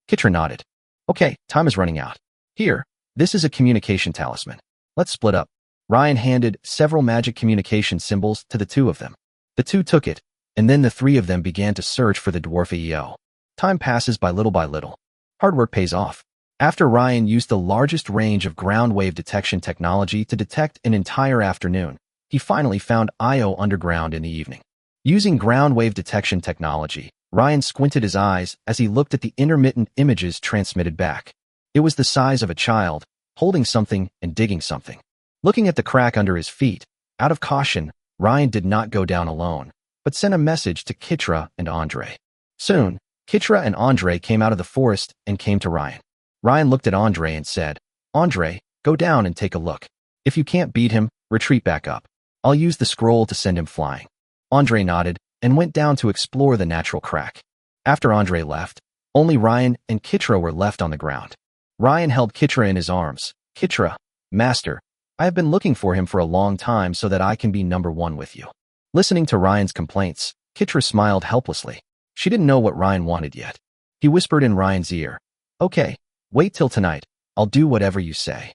Kitra nodded. "Okay, time is running out. Here, this is a communication talisman. Let's split up." Ryan handed several magic communication symbols to the two of them. The two took it, and then the three of them began to search for the dwarf Aeo. Time passes by little. Hard work pays off. After Ryan used the largest range of ground wave detection technology to detect an entire afternoon, he finally found Io underground in the evening. Using ground wave detection technology, Ryan squinted his eyes as he looked at the intermittent images transmitted back. It was the size of a child, holding something and digging something. Looking at the crack under his feet, out of caution, Ryan did not go down alone, but sent a message to Kitra and Andre. Soon, Kitra and Andre came out of the forest and came to Ryan. Ryan looked at Andre and said, "Andre, go down and take a look. If you can't beat him, retreat back up. I'll use the scroll to send him flying." Andre nodded and went down to explore the natural crack. After Andre left, only Ryan and Kitra were left on the ground. Ryan held Kitra in his arms. "Kitra, master, I have been looking for him for a long time so that I can be number one with you." Listening to Ryan's complaints, Kitra smiled helplessly. She didn't know what Ryan wanted yet. He whispered in Ryan's ear, "Okay, wait till tonight. I'll do whatever you say."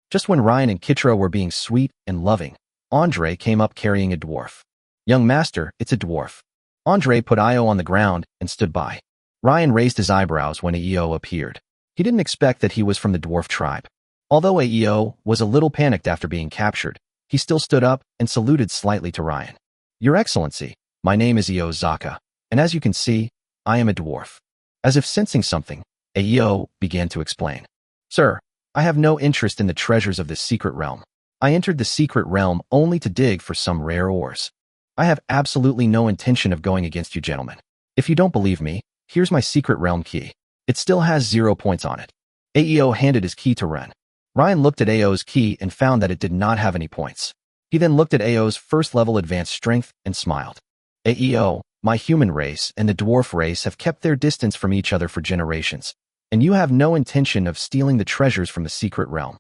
Just when Ryan and Kitra were being sweet and loving, Andre came up carrying a dwarf. "Young master, it's a dwarf." Andre put Io on the ground and stood by. Ryan raised his eyebrows when Aeo appeared. He didn't expect that he was from the dwarf tribe. Although Aeo was a little panicked after being captured, he still stood up and saluted slightly to Ryan. "Your Excellency, my name is Aeo Zaka, and as you can see, I am a dwarf." As if sensing something, Aeo began to explain. "Sir, I have no interest in the treasures of this secret realm. I entered the secret realm only to dig for some rare ores. I have absolutely no intention of going against you gentlemen. If you don't believe me, here's my secret realm key. It still has 0 points on it." Aeo handed his key to Ren. Ryan looked at Ao's key and found that it did not have any points. He then looked at Ao's first-level advanced strength and smiled. Ao, my human race and the dwarf race have kept their distance from each other for generations, and you have no intention of stealing the treasures from the secret realm.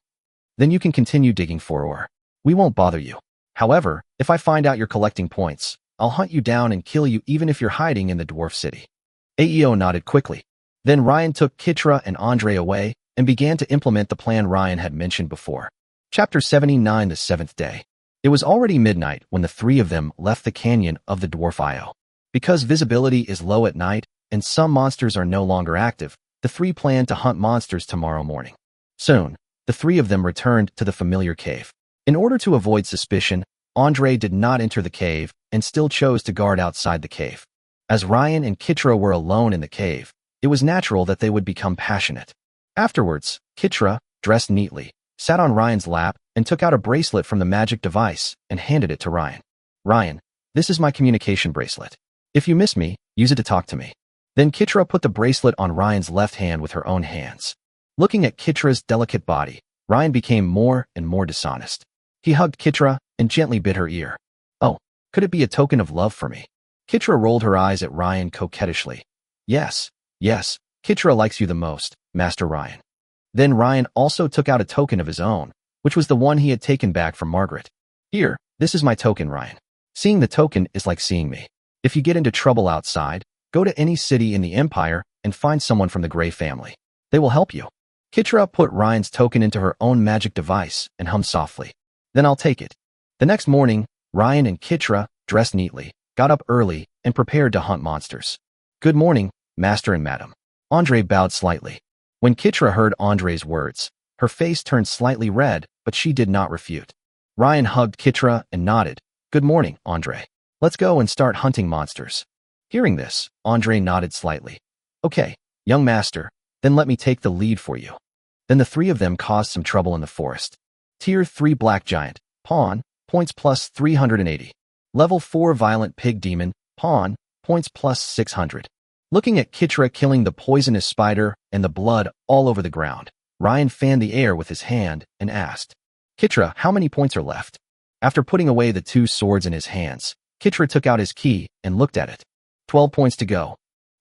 Then you can continue digging for ore. We won't bother you. However, if I find out you're collecting points, I'll hunt you down and kill you even if you're hiding in the dwarf city. Ao nodded quickly. Then Ryan took Kitra and Andre away and began to implement the plan Ryan had mentioned before. Chapter 79, the 7th day. It was already midnight when the three of them left the canyon of the Dwarf Isle. Because visibility is low at night and some monsters are no longer active, the three planned to hunt monsters tomorrow morning. Soon, the three of them returned to the familiar cave. In order to avoid suspicion, Andre did not enter the cave and still chose to guard outside the cave. As Ryan and Kitra were alone in the cave, it was natural that they would become passionate. Afterwards, Kitra, dressed neatly, sat on Ryan's lap and took out a bracelet from the magic device and handed it to Ryan. Ryan, this is my communication bracelet. If you miss me, use it to talk to me. Then Kitra put the bracelet on Ryan's left hand with her own hands. Looking at Kitra's delicate body, Ryan became more and more dishonest. He hugged Kitra and gently bit her ear. Oh, could it be a token of love for me? Kitra rolled her eyes at Ryan coquettishly. Yes, Kitra likes you the most, Master Ryan. Then Ryan also took out a token of his own, which was the one he had taken back from Margaret. Here, this is my token, Ryan. Seeing the token is like seeing me. If you get into trouble outside, go to any city in the Empire and find someone from the Grey family. They will help you. Kitra put Ryan's token into her own magic device and hummed softly. Then I'll take it. The next morning, Ryan and Kitra, dressed neatly, got up early and prepared to hunt monsters. Good morning, Master and Madam. Andre bowed slightly. When Kitra heard Andre's words, her face turned slightly red, but she did not refute. Ryan hugged Kitra and nodded. Good morning, Andre. Let's go and start hunting monsters. Hearing this, Andre nodded slightly. Okay, young master, then let me take the lead for you. Then the three of them caused some trouble in the forest. Tier 3 Black Giant, Pawn, points plus 380. Level 4 Violent Pig Demon, Pawn, points plus 600. Looking at Kitra killing the poisonous spider and the blood all over the ground, Ryan fanned the air with his hand and asked, Kitra, how many points are left? After putting away the two swords in his hands, Kitra took out his key and looked at it. 12 points to go.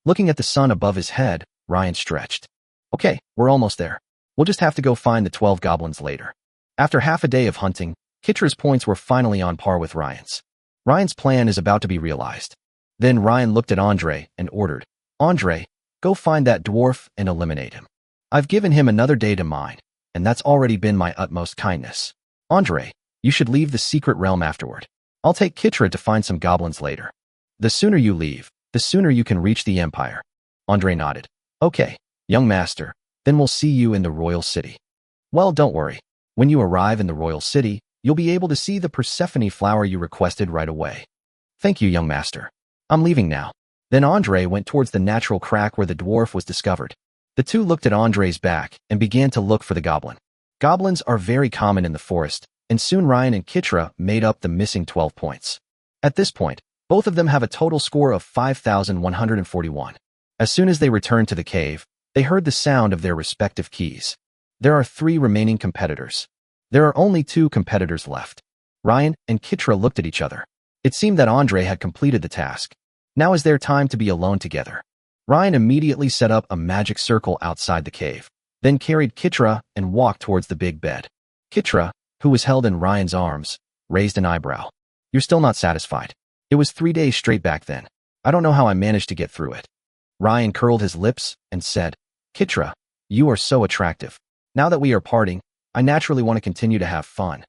Looking at the sun above his head, Ryan stretched. Okay, we're almost there. We'll just have to go find the 12 goblins later. After half a day of hunting, Kitra's points were finally on par with Ryan's. Ryan's plan is about to be realized. Then Ryan looked at Andre and ordered, Andre, go find that dwarf and eliminate him. I've given him another day to mine, and that's already been my utmost kindness. Andre, you should leave the secret realm afterward. I'll take Kitra to find some goblins later. The sooner you leave, the sooner you can reach the Empire. Andre nodded. Okay, young master, then we'll see you in the royal city. Well, don't worry. When you arrive in the royal city, you'll be able to see the Persephone flower you requested right away. Thank you, young master. I'm leaving now. Then Andre went towards the natural crack where the dwarf was discovered. The two looked at Andre's back and began to look for the goblin. Goblins are very common in the forest, and soon Ryan and Kitra made up the missing 12 points. At this point, both of them have a total score of 5,141. As soon as they returned to the cave, they heard the sound of their respective keys. There are 3 remaining competitors. There are only 2 competitors left. Ryan and Kitra looked at each other. It seemed that Andre had completed the task. Now is their time to be alone together. Ryan immediately set up a magic circle outside the cave, then carried Kitra and walked towards the big bed. Kitra, who was held in Ryan's arms, raised an eyebrow. You're still not satisfied. It was 3 days straight back then. I don't know how I managed to get through it. Ryan curled his lips and said, Kitra, you are so attractive. Now that we are parting, I naturally want to continue to have fun.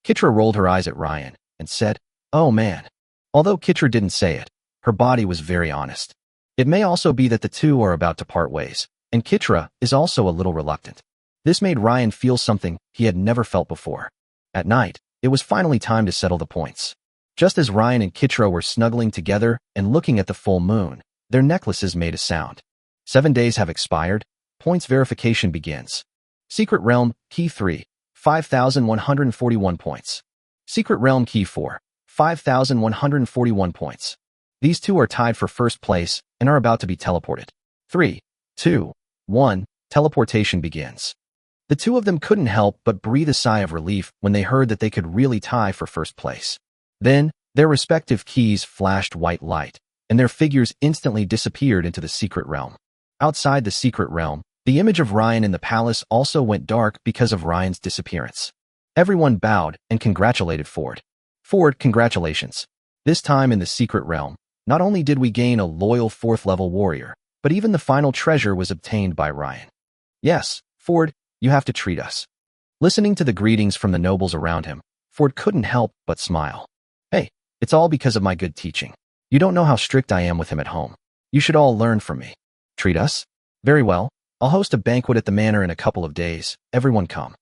Kitra rolled her eyes at Ryan and said, Oh man. Although Kitra didn't say it, her body was very honest. It may also be that the two are about to part ways, and Kitra is also a little reluctant. This made Ryan feel something he had never felt before. At night, it was finally time to settle the points. Just as Ryan and Kitra were snuggling together and looking at the full moon, their necklaces made a sound. 7 days have expired. Points verification begins. Secret Realm, Key 3, 5,141 points. Secret Realm Key 4, 5,141 points. These two are tied for first place and are about to be teleported. 3, 2, 1, teleportation begins. The two of them couldn't help but breathe a sigh of relief when they heard that they could really tie for first place. Then, their respective keys flashed white light, and their figures instantly disappeared into the secret realm. Outside the secret realm, the image of Ryan in the palace also went dark because of Ryan's disappearance. Everyone bowed and congratulated Ford. Ford, congratulations. This time in the secret realm, not only did we gain a loyal 4th-level warrior, but even the final treasure was obtained by Ryan. Yes, Ford, you have to treat us. Listening to the greetings from the nobles around him, Ford couldn't help but smile. Hey, it's all because of my good teaching. You don't know how strict I am with him at home. You should all learn from me. Treat us? Very well. I'll host a banquet at the manor in a couple of days. Everyone come.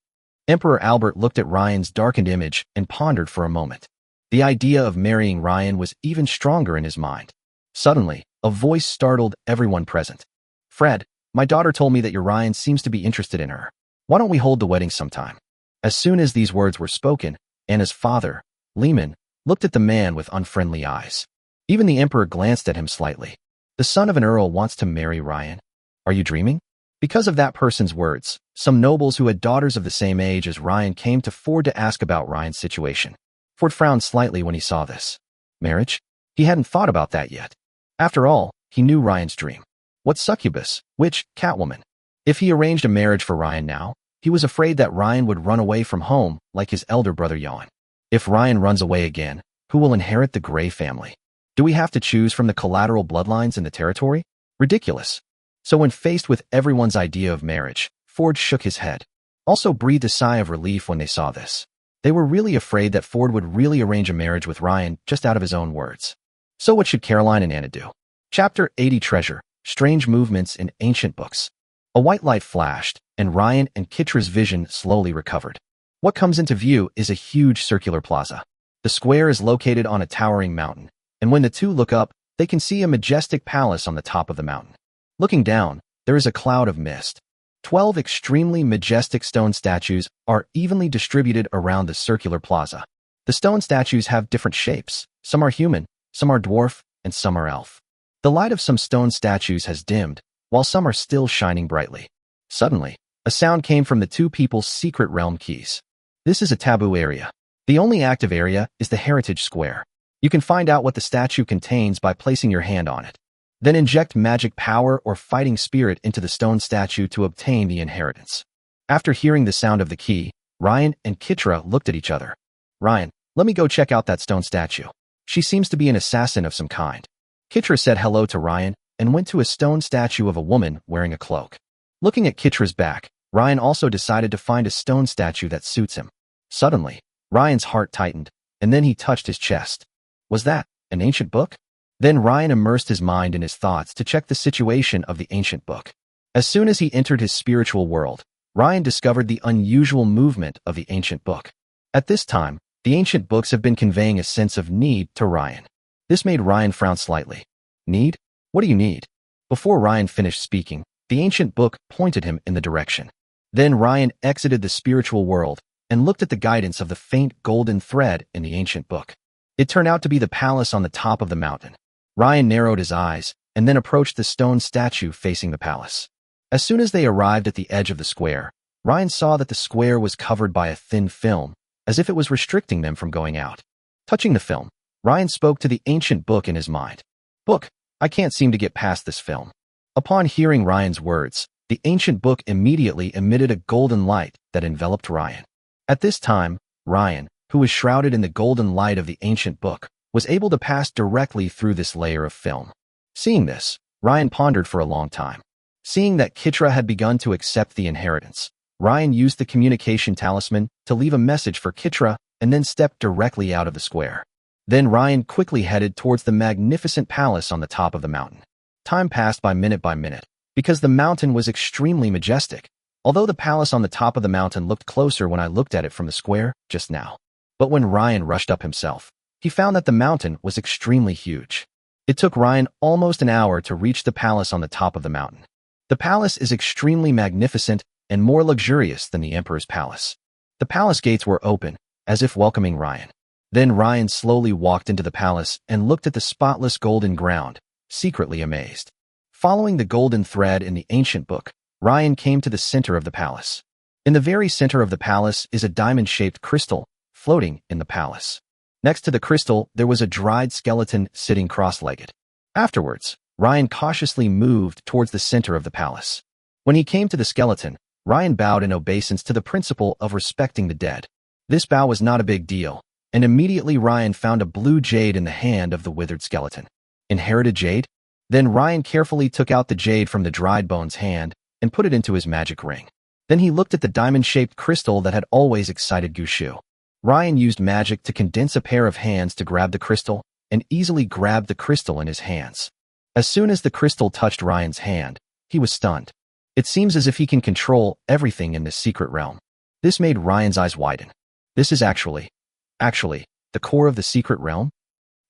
Emperor Albert looked at Ryan's darkened image and pondered for a moment. The idea of marrying Ryan was even stronger in his mind. Suddenly, a voice startled everyone present. Fred, my daughter told me that your Ryan seems to be interested in her. Why don't we hold the wedding sometime? As soon as these words were spoken, Anna's father, Lehman, looked at the man with unfriendly eyes. Even the emperor glanced at him slightly. The son of an earl wants to marry Ryan? Are you dreaming? Because of that person's words, some nobles who had daughters of the same age as Ryan came to Ford to ask about Ryan's situation. Ford frowned slightly when he saw this. Marriage? He hadn't thought about that yet. After all, he knew Ryan's dream. What succubus, witch, Catwoman? If he arranged a marriage for Ryan now, he was afraid that Ryan would run away from home like his elder brother Jan. If Ryan runs away again, who will inherit the Grey family? Do we have to choose from the collateral bloodlines in the territory? Ridiculous. So when faced with everyone's idea of marriage, Ford shook his head. Also breathed a sigh of relief when they saw this. They were really afraid that Ford would really arrange a marriage with Ryan just out of his own words. So what should Caroline and Anna do? Chapter 80 Treasure, Strange Movements in Ancient Books. A white light flashed, and Ryan and Kitra's vision slowly recovered. What comes into view is a huge circular plaza. The square is located on a towering mountain, and when the two look up, they can see a majestic palace on the top of the mountain. Looking down, there is a cloud of mist. 12 extremely majestic stone statues are evenly distributed around the circular plaza. The stone statues have different shapes. Some are human, some are dwarf, and some are elf. The light of some stone statues has dimmed, while some are still shining brightly. Suddenly, a sound came from the two people's secret realm keys. This is a taboo area. The only active area is the Heritage Square. You can find out what the statue contains by placing your hand on it. Then inject magic power or fighting spirit into the stone statue to obtain the inheritance. After hearing the sound of the key, Ryan and Kitra looked at each other. Ryan, let me go check out that stone statue. She seems to be an assassin of some kind. Kitra said hello to Ryan and went to a stone statue of a woman wearing a cloak. Looking at Kitra's back, Ryan also decided to find a stone statue that suits him. Suddenly, Ryan's heart tightened, and then he touched his chest. Was that an ancient book? Then Ryan immersed his mind in his thoughts to check the situation of the ancient book. As soon as he entered his spiritual world, Ryan discovered the unusual movement of the ancient book. At this time, the ancient books have been conveying a sense of need to Ryan. This made Ryan frown slightly. Need? What do you need? Before Ryan finished speaking, the ancient book pointed him in the direction. Then Ryan exited the spiritual world and looked at the guidance of the faint golden thread in the ancient book. It turned out to be the palace on the top of the mountain. Ryan narrowed his eyes and then approached the stone statue facing the palace. As soon as they arrived at the edge of the square, Ryan saw that the square was covered by a thin film, as if it was restricting them from going out. Touching the film, Ryan spoke to the ancient book in his mind. Book, I can't seem to get past this film. Upon hearing Ryan's words, the ancient book immediately emitted a golden light that enveloped Ryan. At this time, Ryan, who was shrouded in the golden light of the ancient book, was able to pass directly through this layer of film. Seeing this, Ryan pondered for a long time. Seeing that Kitra had begun to accept the inheritance, Ryan used the communication talisman to leave a message for Kitra and then stepped directly out of the square. Then Ryan quickly headed towards the magnificent palace on the top of the mountain. Time passed by minute, because the mountain was extremely majestic, although the palace on the top of the mountain looked closer when I looked at it from the square just now. But when Ryan rushed up himself, he found that the mountain was extremely huge. It took Ryan almost an hour to reach the palace on the top of the mountain. The palace is extremely magnificent and more luxurious than the emperor's palace. The palace gates were open, as if welcoming Ryan. Then Ryan slowly walked into the palace and looked at the spotless golden ground, secretly amazed. Following the golden thread in the ancient book, Ryan came to the center of the palace. In the very center of the palace is a diamond-shaped crystal floating in the palace. Next to the crystal, there was a dried skeleton sitting cross-legged. Afterwards, Ryan cautiously moved towards the center of the palace. When he came to the skeleton, Ryan bowed in obeisance to the principle of respecting the dead. This bow was not a big deal, and immediately Ryan found a blue jade in the hand of the withered skeleton. Inherited jade? Then Ryan carefully took out the jade from the dried bone's hand and put it into his magic ring. Then he looked at the diamond-shaped crystal that had always excited Gushu. Ryan used magic to condense a pair of hands to grab the crystal and easily grabbed the crystal in his hands. As soon as the crystal touched Ryan's hand, he was stunned. It seems as if he can control everything in this secret realm. This made Ryan's eyes widen. This is actually, the core of the secret realm?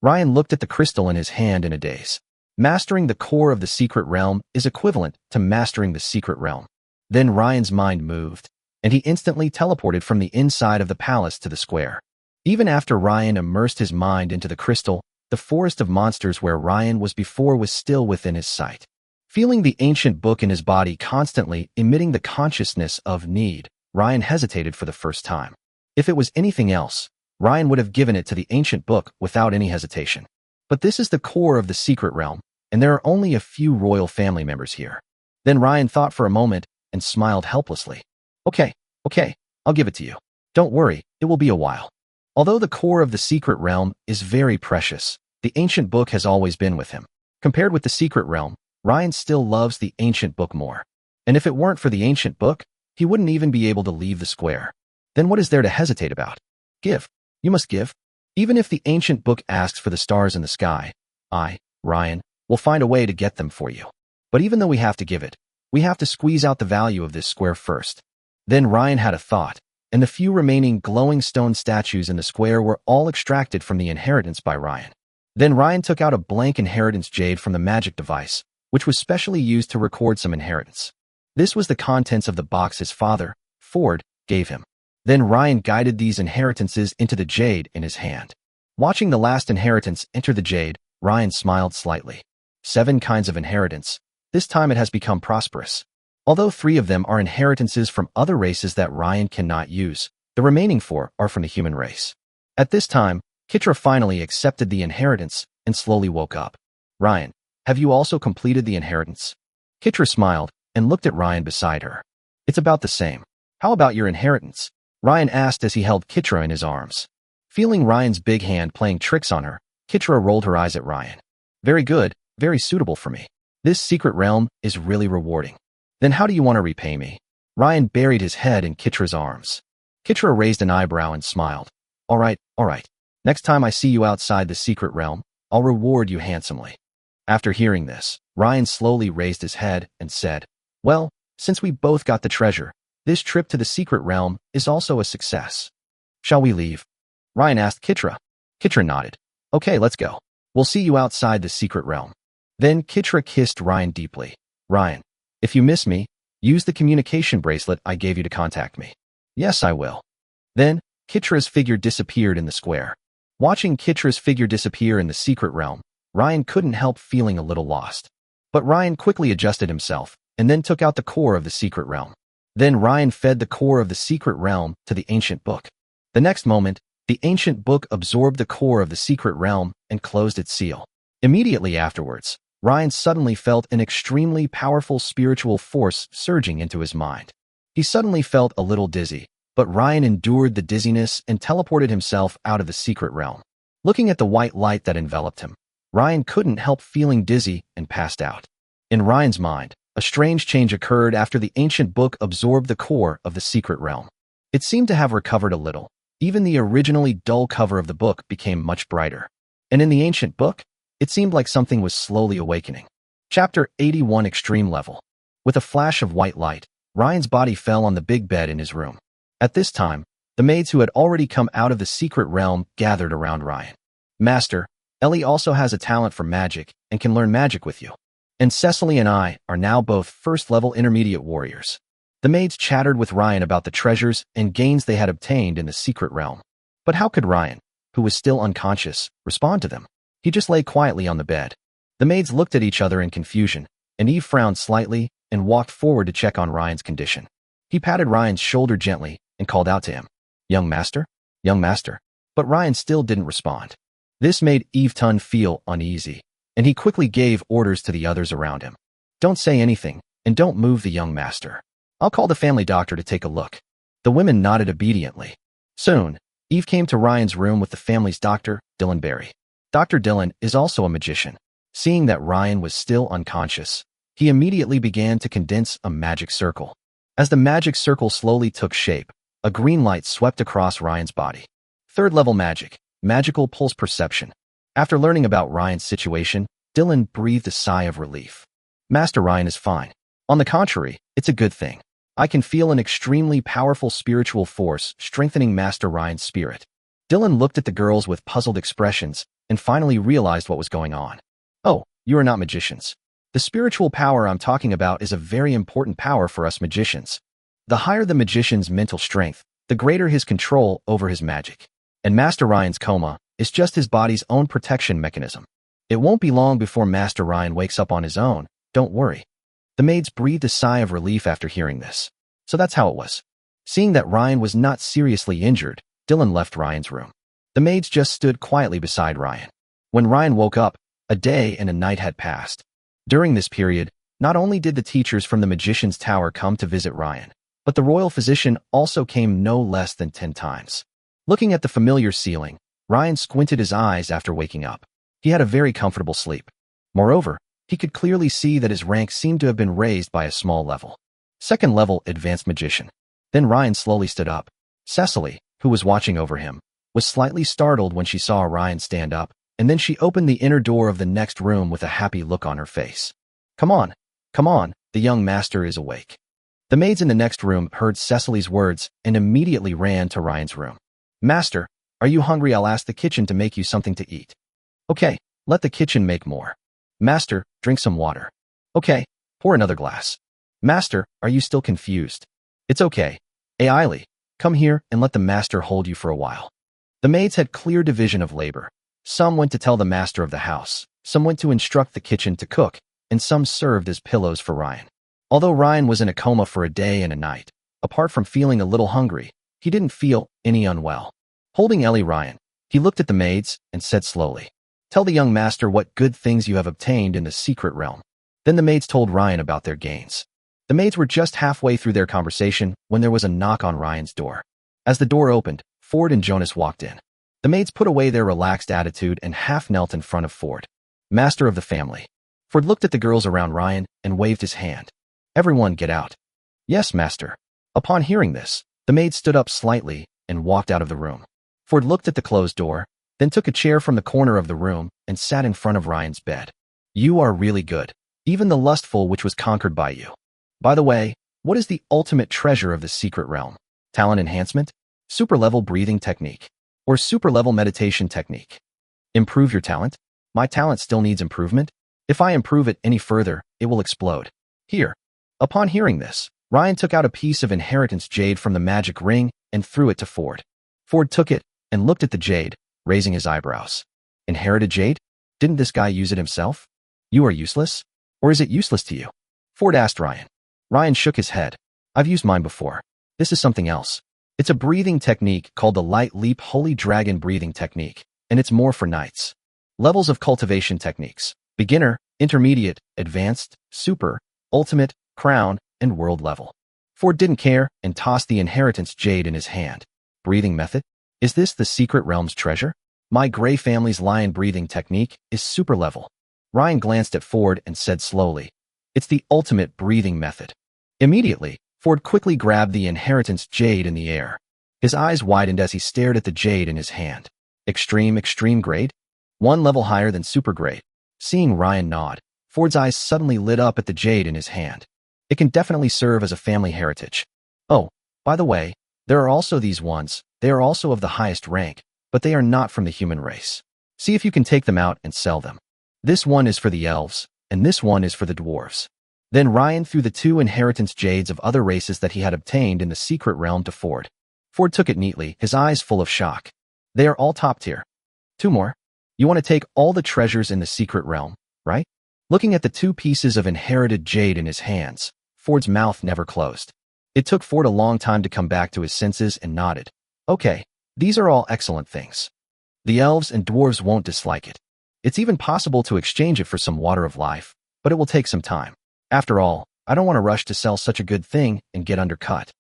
Ryan looked at the crystal in his hand in a daze. Mastering the core of the secret realm is equivalent to mastering the secret realm. Then Ryan's mind moved, and he instantly teleported from the inside of the palace to the square. Even after Ryan immersed his mind into the crystal, the forest of monsters where Ryan was before was still within his sight. Feeling the ancient book in his body constantly emitting the consciousness of need, Ryan hesitated for the first time. If it was anything else, Ryan would have given it to the ancient book without any hesitation. But this is the core of the secret realm, and there are only a few royal family members here. Then Ryan thought for a moment and smiled helplessly. Okay, I'll give it to you. Don't worry, it will be a while. Although the core of the secret realm is very precious, the ancient book has always been with him. Compared with the secret realm, Ryan still loves the ancient book more. And if it weren't for the ancient book, he wouldn't even be able to leave the square. Then what is there to hesitate about? Give. You must give. Even if the ancient book asks for the stars in the sky, I, Ryan, will find a way to get them for you. But even though we have to give it, we have to squeeze out the value of this square first. Then Ryan had a thought, and the few remaining glowing stone statues in the square were all extracted from the inheritance by Ryan. Then Ryan took out a blank inheritance jade from the magic device, which was specially used to record some inheritance. This was the contents of the box his father, Ford, gave him. Then Ryan guided these inheritances into the jade in his hand. Watching the last inheritance enter the jade, Ryan smiled slightly. 7 kinds of inheritance. This time it has become prosperous. Although 3 of them are inheritances from other races that Ryan cannot use, the remaining 4 are from the human race. At this time, Kitra finally accepted the inheritance and slowly woke up. Ryan, have you also completed the inheritance? Kitra smiled and looked at Ryan beside her. It's about the same. How about your inheritance? Ryan asked as he held Kitra in his arms. Feeling Ryan's big hand playing tricks on her, Kitra rolled her eyes at Ryan. Very good, very suitable for me. This secret realm is really rewarding. Then how do you want to repay me? Ryan buried his head in Kitra's arms. Kitra raised an eyebrow and smiled. All right. Next time I see you outside the secret realm, I'll reward you handsomely. After hearing this, Ryan slowly raised his head and said, well, since we both got the treasure, this trip to the secret realm is also a success. Shall we leave? Ryan asked Kitra. Kitra nodded. Okay, let's go. We'll see you outside the secret realm. Then Kitra kissed Ryan deeply. Ryan, if you miss me, use the communication bracelet I gave you to contact me. Yes, I will. Then, Kitra's figure disappeared in the square. Watching Kitra's figure disappear in the secret realm, Ryan couldn't help feeling a little lost. But Ryan quickly adjusted himself and then took out the core of the secret realm. Then Ryan fed the core of the secret realm to the ancient book. The next moment, the ancient book absorbed the core of the secret realm and closed its seal. Immediately afterwards, Ryan suddenly felt an extremely powerful spiritual force surging into his mind. He suddenly felt a little dizzy, but Ryan endured the dizziness and teleported himself out of the secret realm. Looking at the white light that enveloped him, Ryan couldn't help feeling dizzy and passed out. In Ryan's mind, a strange change occurred after the ancient book absorbed the core of the secret realm. It seemed to have recovered a little. Even the originally dull cover of the book became much brighter. And in the ancient book, it seemed like something was slowly awakening. Chapter 81 Extreme Level. With a flash of white light, Ryan's body fell on the big bed in his room. At this time, the maids who had already come out of the secret realm gathered around Ryan. Master, Ellie also has a talent for magic and can learn magic with you. And Cecily and I are now both first-level intermediate warriors. The maids chattered with Ryan about the treasures and gains they had obtained in the secret realm. But how could Ryan, who was still unconscious, respond to them? He just lay quietly on the bed. The maids looked at each other in confusion, and Eve frowned slightly and walked forward to check on Ryan's condition. He patted Ryan's shoulder gently and called out to him, "Young master? Young master." But Ryan still didn't respond. This made Yveton feel uneasy, and he quickly gave orders to the others around him. "Don't say anything, and don't move the young master. I'll call the family doctor to take a look." The women nodded obediently. Soon, Eve came to Ryan's room with the family's doctor, Dylan Barry. Dr. Dylan is also a magician. Seeing that Ryan was still unconscious, he immediately began to condense a magic circle. As the magic circle slowly took shape, a green light swept across Ryan's body. Third-level magic, magical pulse perception. After learning about Ryan's situation, Dylan breathed a sigh of relief. "Master Ryan is fine. On the contrary, it's a good thing. I can feel an extremely powerful spiritual force strengthening Master Ryan's spirit." Dylan looked at the girls with puzzled expressions and finally realized what was going on. "Oh, you are not magicians. The spiritual power I'm talking about is a very important power for us magicians. The higher the magician's mental strength, the greater his control over his magic. And Master Ryan's coma is just his body's own protection mechanism. It won't be long before Master Ryan wakes up on his own, don't worry." The maids breathed a sigh of relief after hearing this. So that's how it was. Seeing that Ryan was not seriously injured, Dylan left Ryan's room. The maids just stood quietly beside Ryan. When Ryan woke up, a day and a night had passed. During this period, not only did the teachers from the Magician's Tower come to visit Ryan, but the royal physician also came no less than 10 times. Looking at the familiar ceiling, Ryan squinted his eyes after waking up. He had a very comfortable sleep. Moreover, he could clearly see that his rank seemed to have been raised by a small level. Second level advanced magician. Then Ryan slowly stood up. Cecily, who was watching over him, was slightly startled when she saw Ryan stand up, and then she opened the inner door of the next room with a happy look on her face. Come on, the young master is awake." The maids in the next room heard Cecily's words and immediately ran to Ryan's room. "Master, are you hungry? I'll ask the kitchen to make you something to eat." "Okay, let the kitchen make more." "Master, drink some water." "Okay, pour another glass." "Master, are you still confused?" "It's okay. Hey, Eiley, come here and let the master hold you for a while." The maids had clear division of labor. Some went to tell the master of the house, some went to instruct the kitchen to cook, and some served as pillows for Ryan. Although Ryan was in a coma for a day and a night, apart from feeling a little hungry, he didn't feel any unwell. Holding Ryan, he looked at the maids and said slowly, "Tell the young master what good things you have obtained in the secret realm." Then the maids told Ryan about their gains. The maids were just halfway through their conversation when there was a knock on Ryan's door. As the door opened, Ford and Jonas walked in. The maids put away their relaxed attitude and half knelt in front of Ford. "Master of the family." Ford looked at the girls around Ryan and waved his hand. "Everyone get out." "Yes, master." Upon hearing this, the maid stood up slightly and walked out of the room. Ford looked at the closed door, then took a chair from the corner of the room and sat in front of Ryan's bed. "You are really good. Even the lustful which was conquered by you. By the way, what is the ultimate treasure of the secret realm? Talent enhancement? Super-level breathing technique? Or super-level meditation technique? Improve your talent? My talent still needs improvement. If I improve it any further, it will explode. Here." Upon hearing this, Ryan took out a piece of inheritance jade from the magic ring and threw it to Ford. Ford took it and looked at the jade, raising his eyebrows. "Inherited jade? Didn't this guy use it himself? You are useless? Or is it useless to you?" Ford asked Ryan. Ryan shook his head. "I've used mine before. This is something else. It's a breathing technique called the Light Leap Holy Dragon Breathing Technique, and it's more for knights." Levels of cultivation techniques: beginner, intermediate, advanced, super, ultimate, crown, and world level. Ford didn't care and tossed the inheritance jade in his hand. "Breathing method? Is this the secret realm's treasure? My Gray family's lion breathing technique is super level." Ryan glanced at Ford and said slowly, "It's the ultimate breathing method." Immediately, Ford quickly grabbed the inheritance jade in the air. His eyes widened as he stared at the jade in his hand. Extreme grade? One level higher than super grade. Seeing Ryan nod, Ford's eyes suddenly lit up at the jade in his hand. It can definitely serve as a family heritage. Oh, by the way, there are also these ones. They are also of the highest rank, but they are not from the human race. See if you can take them out and sell them. This one is for the elves, and this one is for the dwarves. Then Ryan threw the 2 inheritance jades of other races that he had obtained in the secret realm to Ford. Ford took it neatly, his eyes full of shock. "They are all top tier. 2 more. You want to take all the treasures in the secret realm, right?" Looking at the 2 pieces of inherited jade in his hands, Ford's mouth never closed. It took Ford a long time to come back to his senses and nodded. Okay, these are all excellent things. The elves and dwarves won't dislike it. It's even possible to exchange it for some water of life, but it will take some time. After all, I don't want to rush to sell such a good thing and get undercut.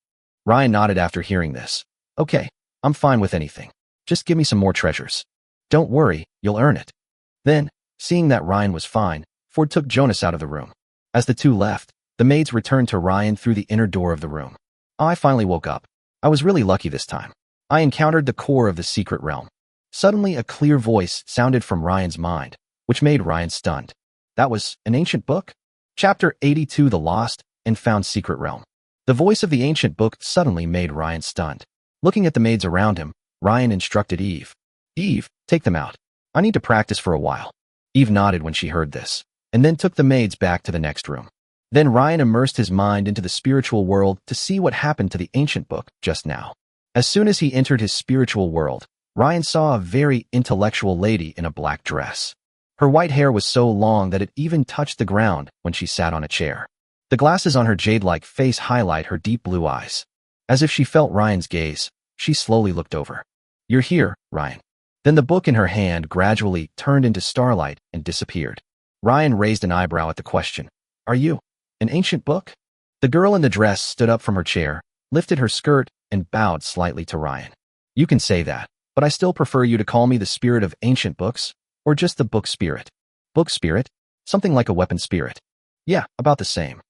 Ryan nodded after hearing this. Okay, I'm fine with anything. Just give me some more treasures. Don't worry, you'll earn it. Then, seeing that Ryan was fine, Ford took Jonas out of the room. As the two left, the maids returned to Ryan through the inner door of the room. I finally woke up. I was really lucky this time. I encountered the core of the secret realm. Suddenly, a clear voice sounded from Ryan's mind, which made Ryan stunned. That was an ancient book? Chapter 82, The Lost and Found Secret Realm. The voice of the ancient book suddenly made Ryan stunned. Looking at the maids around him, Ryan instructed Eve. Eve, take them out. I need to practice for a while. Eve nodded when she heard this, and then took the maids back to the next room. Then Ryan immersed his mind into the spiritual world to see what happened to the ancient book just now. As soon as he entered his spiritual world, Ryan saw a very intellectual lady in a black dress. Her white hair was so long that it even touched the ground when she sat on a chair. The glasses on her jade-like face highlight her deep blue eyes. As if she felt Ryan's gaze, she slowly looked over. You're here, Ryan. Then the book in her hand gradually turned into starlight and disappeared. Ryan raised an eyebrow at the question. Are you an ancient book? The girl in the dress stood up from her chair, lifted her skirt, and bowed slightly to Ryan. You can say that, but I still prefer you to call me the spirit of ancient books, or just the book spirit. Book spirit? Something like a weapon spirit. Yeah, about the same.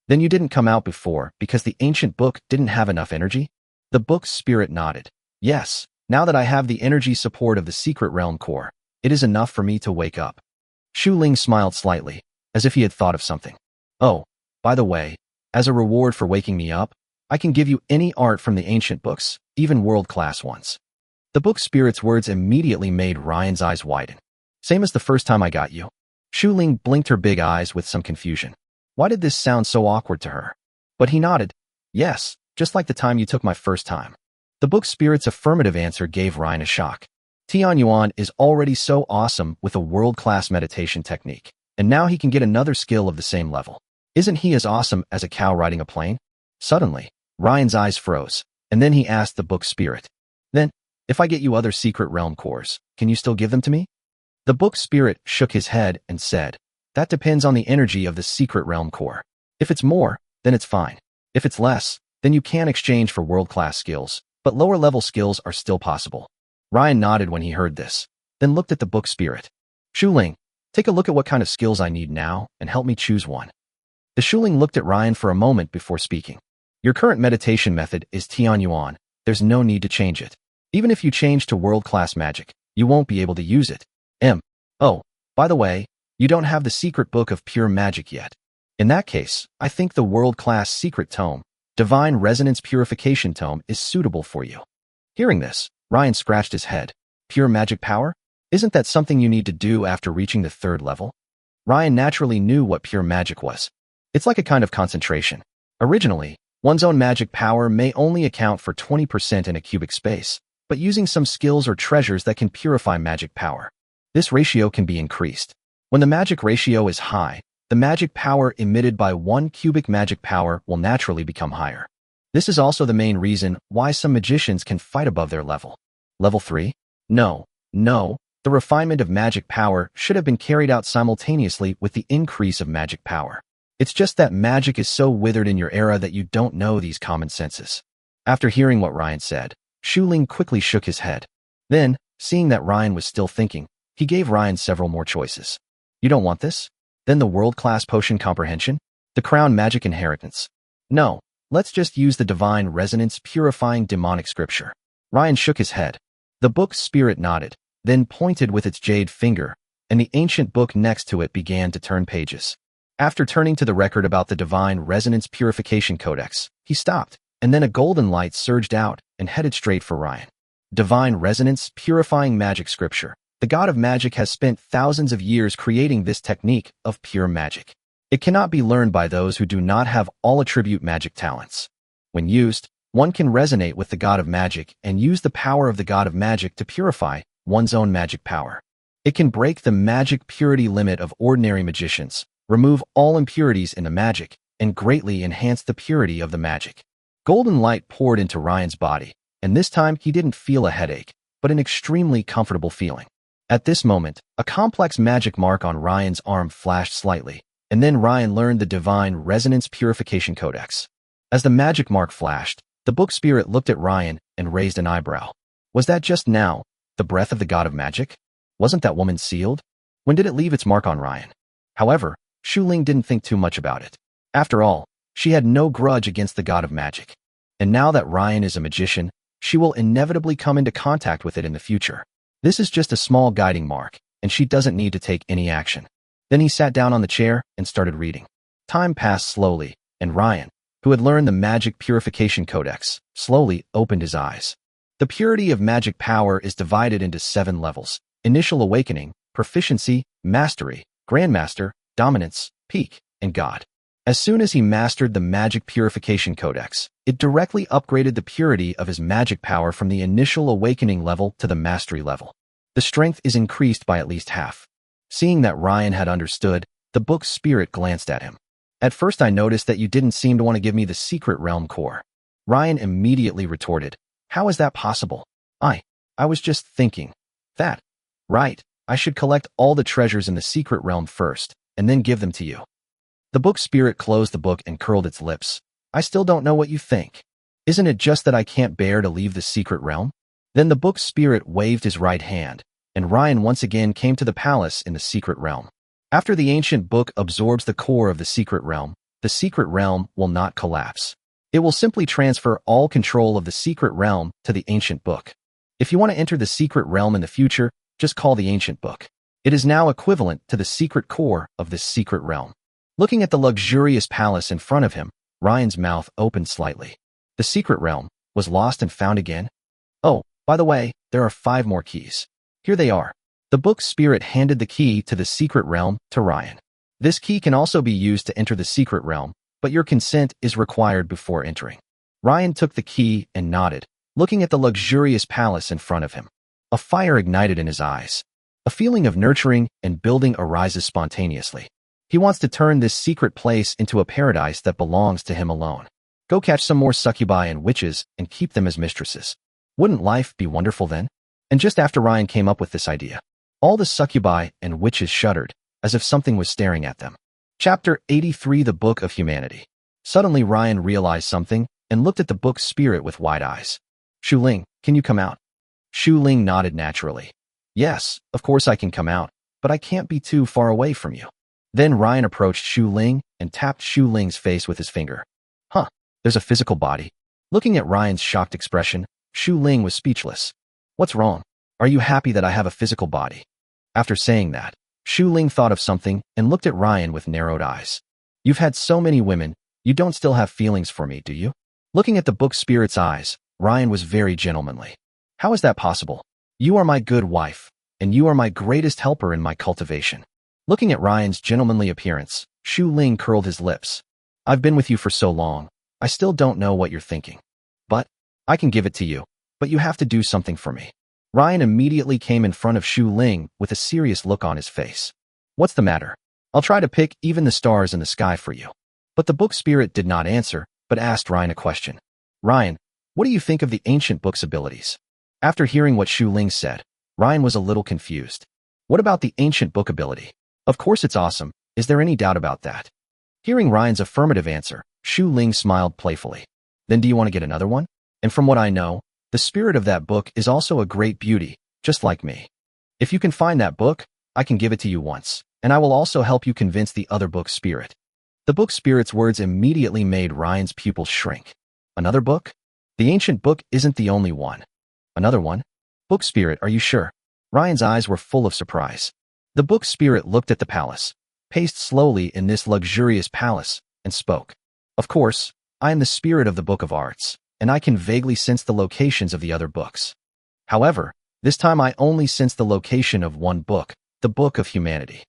Then you didn't come out before because the ancient book didn't have enough energy? The book spirit nodded. Yes, now that I have the energy support of the secret realm core, it is enough for me to wake up. Shu Ling smiled slightly, as if he had thought of something. Oh, by the way, as a reward for waking me up, I can give you any art from the ancient books, even world-class ones. The book spirit's words immediately made Ryan's eyes widen. Same as the first time I got you. Shu Ling blinked her big eyes with some confusion. Why did this sound so awkward to her? But he nodded. Yes, just like the time you took my first time. The book spirit's affirmative answer gave Ryan a shock. Tian Yuan is already so awesome with a world-class meditation technique, and now he can get another skill of the same level. Isn't he as awesome as a cow riding a plane? Suddenly, Ryan's eyes froze, and then he asked the book spirit. Then, if I get you other secret realm cores, can you still give them to me? The book spirit shook his head and said, that depends on the energy of the secret realm core. If it's more, then it's fine. If it's less, then you can exchange for world-class skills, but lower-level skills are still possible. Ryan nodded when he heard this, then looked at the book spirit. Shu Ling, take a look at what kind of skills I need now and help me choose one. The Shu Ling looked at Ryan for a moment before speaking. Your current meditation method is Tian Yuan. There's no need to change it. Even if you change to world-class magic, you won't be able to use it. Oh, by the way, you don't have the secret book of pure magic yet. In that case, I think the world-class secret tome, Divine Resonance Purification Tome, is suitable for you. Hearing this, Ryan scratched his head. Pure magic power? Isn't that something you need to do after reaching the 3rd level? Ryan naturally knew what pure magic was. It's like a kind of concentration. Originally, one's own magic power may only account for 20% in a cubic space, but using some skills or treasures that can purify magic power. This ratio can be increased. When the magic ratio is high, the magic power emitted by 1 cubic magic power will naturally become higher. This is also the main reason why some magicians can fight above their level. Level 3? No. The refinement of magic power should have been carried out simultaneously with the increase of magic power. It's just that magic is so withered in your era that you don't know these common senses. After hearing what Ryan said, Shu Ling quickly shook his head. Then, seeing that Ryan was still thinking, he gave Ryan several more choices. You don't want this? Then the world-class potion comprehension? The crown magic inheritance? No, let's just use the divine resonance purifying demonic scripture. Ryan shook his head. The book spirit nodded, then pointed with its jade finger, and the ancient book next to it began to turn pages. After turning to the record about the divine resonance purification codex, he stopped, and then a golden light surged out and headed straight for Ryan. Divine resonance purifying magic scripture. The god of magic has spent thousands of years creating this technique of pure magic. It cannot be learned by those who do not have all attribute magic talents. When used, one can resonate with the god of magic and use the power of the god of magic to purify one's own magic power. It can break the magic purity limit of ordinary magicians, remove all impurities in the magic, and greatly enhance the purity of the magic. Golden light poured into Ryan's body, and this time he didn't feel a headache, but an extremely comfortable feeling. At this moment, a complex magic mark on Ryan's arm flashed slightly, and then Ryan learned the Divine Resonance Purification Codex. As the magic mark flashed, the book spirit looked at Ryan and raised an eyebrow. Was that just now the breath of the god of magic? Wasn't that woman sealed? When did it leave its mark on Ryan? However, Shu Ling didn't think too much about it. After all, she had no grudge against the god of magic. And now that Ryan is a magician, she will inevitably come into contact with it in the future. This is just a small guiding mark, and she doesn't need to take any action. Then he sat down on the chair and started reading. Time passed slowly, and Ryan, who had learned the Magic Purification Codex, slowly opened his eyes. The purity of magic power is divided into 7 levels: Initial Awakening, Proficiency, Mastery, Grandmaster, Dominance, Peak, and God. As soon as he mastered the Magic Purification Codex, it directly upgraded the purity of his magic power from the Initial Awakening level to the Mastery level. The strength is increased by at least half. Seeing that Ryan had understood, the book spirit glanced at him. At first I noticed that you didn't seem to want to give me the Secret Realm core. Ryan immediately retorted, how is that possible? I was just thinking that, right, I should collect all the treasures in the Secret Realm first, and then give them to you. The book spirit closed the book and curled its lips. I still don't know what you think. Isn't it just that I can't bear to leave the Secret Realm? Then the book spirit waved his right hand, and Ryan once again came to the palace in the Secret Realm. After the ancient book absorbs the core of the Secret Realm will not collapse. It will simply transfer all control of the Secret Realm to the ancient book. If you want to enter the Secret Realm in the future, just call the ancient book. It is now equivalent to the secret core of this Secret Realm. Looking at the luxurious palace in front of him, Ryan's mouth opened slightly. The Secret Realm was lost and found again? Oh, by the way, there are 5 more keys. Here they are. The book spirit handed the key to the Secret Realm to Ryan. This key can also be used to enter the Secret Realm, but your consent is required before entering. Ryan took the key and nodded, looking at the luxurious palace in front of him. A fire ignited in his eyes. A feeling of nurturing and building arises spontaneously. He wants to turn this secret place into a paradise that belongs to him alone. Go catch some more succubi and witches and keep them as mistresses. Wouldn't life be wonderful then? And just after Ryan came up with this idea, all the succubi and witches shuddered, as if something was staring at them. Chapter 83: The Book of Humanity. Suddenly Ryan realized something and looked at the book spirit with wide eyes. Shu Ling, can you come out? Shu Ling nodded naturally. Yes, of course I can come out, but I can't be too far away from you. Then Ryan approached Shu Ling and tapped Shu Ling's face with his finger. Huh, there's a physical body. Looking at Ryan's shocked expression, Shu Ling was speechless. What's wrong? Are you happy that I have a physical body? After saying that, Shu Ling thought of something and looked at Ryan with narrowed eyes. You've had so many women, you don't still have feelings for me, do you? Looking at the book spirit's eyes, Ryan was very gentlemanly. How is that possible? You are my good wife, and you are my greatest helper in my cultivation. Looking at Ryan's gentlemanly appearance, Shu Ling curled his lips. I've been with you for so long, I still don't know what you're thinking. But, I can give it to you, but you have to do something for me. Ryan immediately came in front of Shu Ling with a serious look on his face. What's the matter? I'll try to pick even the stars in the sky for you. But the book spirit did not answer, but asked Ryan a question. Ryan, what do you think of the ancient book's abilities? After hearing what Shu Ling said, Ryan was a little confused. What about the ancient book ability? Of course it's awesome. Is there any doubt about that? Hearing Ryan's affirmative answer, Shu Ling smiled playfully. Then do you want to get another one? And from what I know, the spirit of that book is also a great beauty, just like me. If you can find that book, I can give it to you once, and I will also help you convince the other book spirit. The book spirit's words immediately made Ryan's pupils shrink. Another book? The ancient book isn't the only one. Another one? Book spirit, are you sure? Ryan's eyes were full of surprise. The book spirit looked at the palace, paced slowly in this luxurious palace, and spoke. Of course, I am the spirit of the Book of Arts, and I can vaguely sense the locations of the other books. However, this time I only sense the location of one book, the Book of Humanity.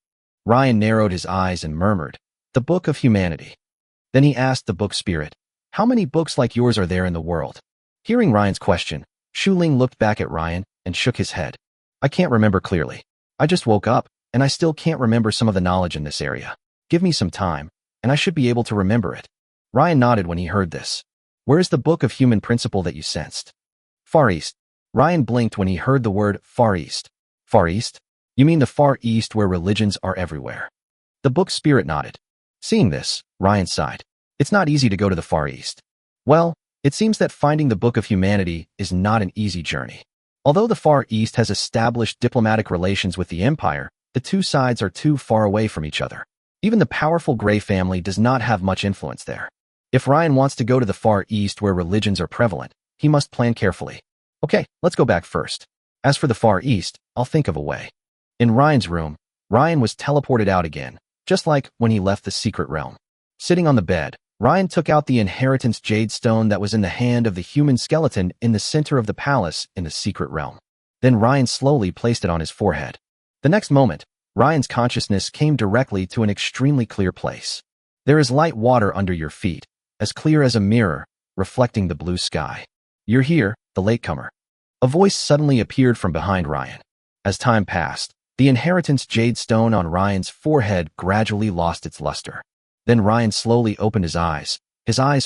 Ryan narrowed his eyes and murmured, the Book of Humanity. Then he asked the book spirit, how many books like yours are there in the world? Hearing Ryan's question, Shu Ling looked back at Ryan and shook his head. I can't remember clearly. I just woke up, and I still can't remember some of the knowledge in this area. Give me some time, and I should be able to remember it. Ryan nodded when he heard this. Where is the book of human principle that you sensed? Far East. Ryan blinked when he heard the word Far East. Far East? You mean the Far East where religions are everywhere? The book's spirit nodded. Seeing this, Ryan sighed. It's not easy to go to the Far East. Well, it seems that finding the Book of Humanity is not an easy journey. Although the Far East has established diplomatic relations with the Empire, the two sides are too far away from each other. Even the powerful Grey family does not have much influence there. If Ryan wants to go to the Far East where religions are prevalent, he must plan carefully. Okay, let's go back first. As for the Far East, I'll think of a way. In Ryan's room, Ryan was teleported out again, just like when he left the secret realm. Sitting on the bed, Ryan took out the inheritance jade stone that was in the hand of the human skeleton in the center of the palace in the secret realm. Then Ryan slowly placed it on his forehead. The next moment, Ryan's consciousness came directly to an extremely clear place. There is light water under your feet, as clear as a mirror, reflecting the blue sky. You're here, the latecomer. A voice suddenly appeared from behind Ryan. As time passed, the inheritance jade stone on Ryan's forehead gradually lost its luster. Then Ryan slowly opened his eyes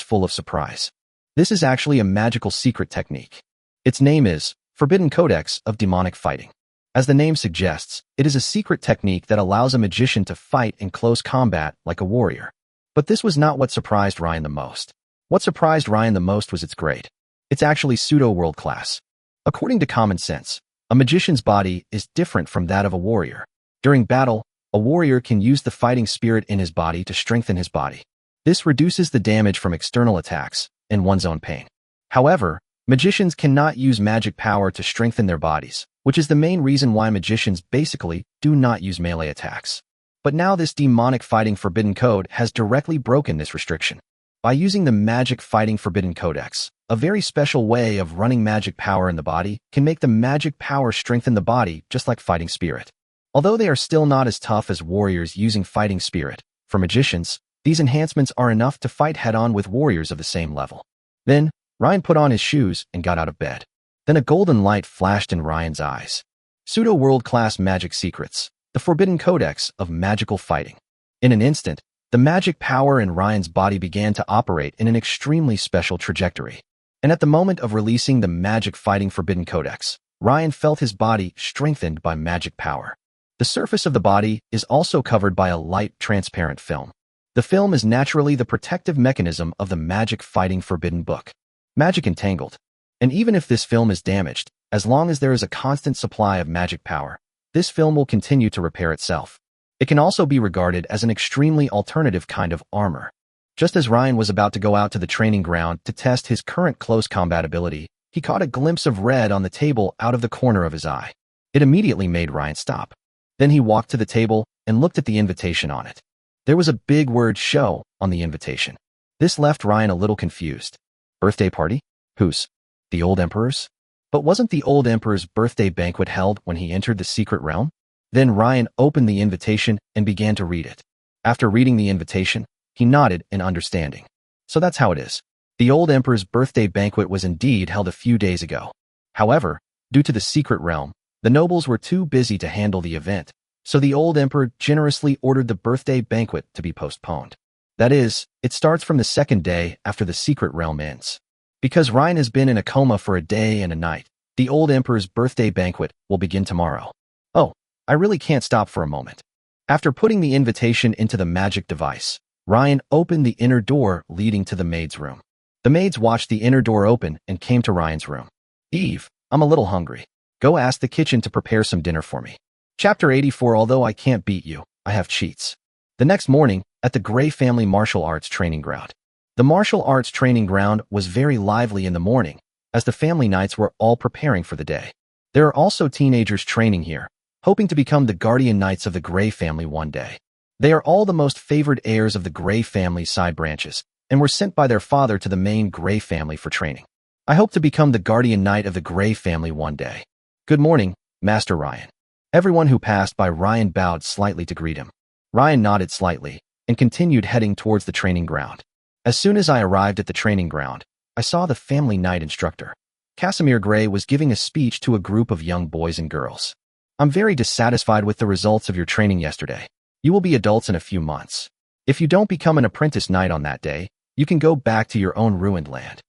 full of surprise. This is actually a magical secret technique. Its name is Forbidden Codex of Demonic Fighting. As the name suggests, it is a secret technique that allows a magician to fight in close combat like a warrior. But this was not what surprised Ryan the most. What surprised Ryan the most was its grade. It's actually pseudo-world class. According to common sense, a magician's body is different from that of a warrior. During battle, a warrior can use the fighting spirit in his body to strengthen his body. This reduces the damage from external attacks and one's own pain. However, magicians cannot use magic power to strengthen their bodies, which is the main reason why magicians basically do not use melee attacks. But now this demonic fighting forbidden code has directly broken this restriction. By using the magic fighting forbidden codex, a very special way of running magic power in the body can make the magic power strengthen the body just like fighting spirit. Although they are still not as tough as warriors using fighting spirit, for magicians, these enhancements are enough to fight head-on with warriors of the same level. Then, Ryan put on his shoes and got out of bed. Then a golden light flashed in Ryan's eyes. Pseudo-world-class magic secrets, the Forbidden Codex of Magical Fighting. In an instant, the magic power in Ryan's body began to operate in an extremely special trajectory. And at the moment of releasing the magic fighting Forbidden Codex, Ryan felt his body strengthened by magic power. The surface of the body is also covered by a light, transparent film. The film is naturally the protective mechanism of the magic fighting forbidden book. Magic Entangled. And even if this film is damaged, as long as there is a constant supply of magic power, this film will continue to repair itself. It can also be regarded as an extremely alternative kind of armor. Just as Ryan was about to go out to the training ground to test his current close combat ability, he caught a glimpse of red on the table out of the corner of his eye. It immediately made Ryan stop. Then he walked to the table and looked at the invitation on it. There was a big word "show" on the invitation. This left Ryan a little confused. Birthday party? Whose? The old emperor's? But wasn't the old emperor's birthday banquet held when he entered the secret realm? Then Ryan opened the invitation and began to read it. After reading the invitation, he nodded in understanding. So that's how it is. The old emperor's birthday banquet was indeed held a few days ago. However, due to the secret realm, the nobles were too busy to handle the event, so the old emperor generously ordered the birthday banquet to be postponed. That is, it starts from the second day after the secret realm ends. Because Ryan has been in a coma for a day and a night, the old emperor's birthday banquet will begin tomorrow. Oh, I really can't stop for a moment. After putting the invitation into the magic device, Ryan opened the inner door leading to the maid's room. The maids watched the inner door open and came to Ryan's room. Eve, I'm a little hungry. Go ask the kitchen to prepare some dinner for me. Chapter 84. Although I can't beat you, I have cheats. The next morning, at the Grey family martial arts training ground. The martial arts training ground was very lively in the morning, as the family knights were all preparing for the day. There are also teenagers training here, hoping to become the guardian knights of the Grey family one day. They are all the most favored heirs of the Grey family's side branches, and were sent by their father to the main Grey family for training. I hope to become the guardian knight of the Grey family one day. Good morning, Master Ryan. Everyone who passed by Ryan bowed slightly to greet him. Ryan nodded slightly and continued heading towards the training ground. As soon as I arrived at the training ground, I saw the family knight instructor. Casimir Grey was giving a speech to a group of young boys and girls. I'm very dissatisfied with the results of your training yesterday. You will be adults in a few months. If you don't become an apprentice knight on that day, you can go back to your own ruined land.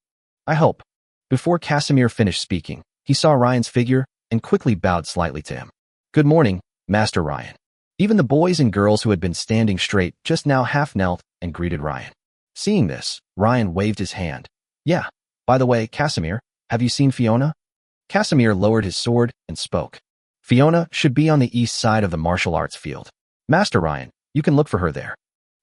I hope. Before Casimir finished speaking, he saw Ryan's figure and quickly bowed slightly to him. Good morning, Master Ryan. Even the boys and girls who had been standing straight just now half knelt and greeted Ryan. Seeing this, Ryan waved his hand. Yeah, by the way, Casimir, have you seen Fiona? Casimir lowered his sword and spoke. Fiona should be on the east side of the martial arts field. Master Ryan, you can look for her there.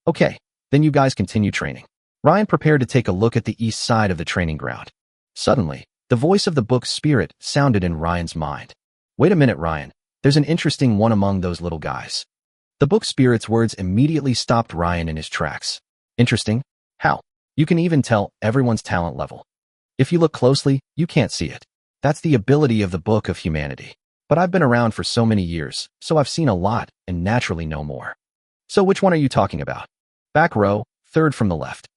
Okay, then you guys continue training. Ryan prepared to take a look at the east side of the training ground. Suddenly, the voice of the book spirit sounded in Ryan's mind. Wait a minute, Ryan. There's an interesting one among those little guys. The book spirit's words immediately stopped Ryan in his tracks. Interesting? How? You can even tell everyone's talent level. If you look closely, you can't see it. That's the ability of the Book of Humanity. But I've been around for so many years, so I've seen a lot and naturally know more. So which one are you talking about? Back row, third from the left.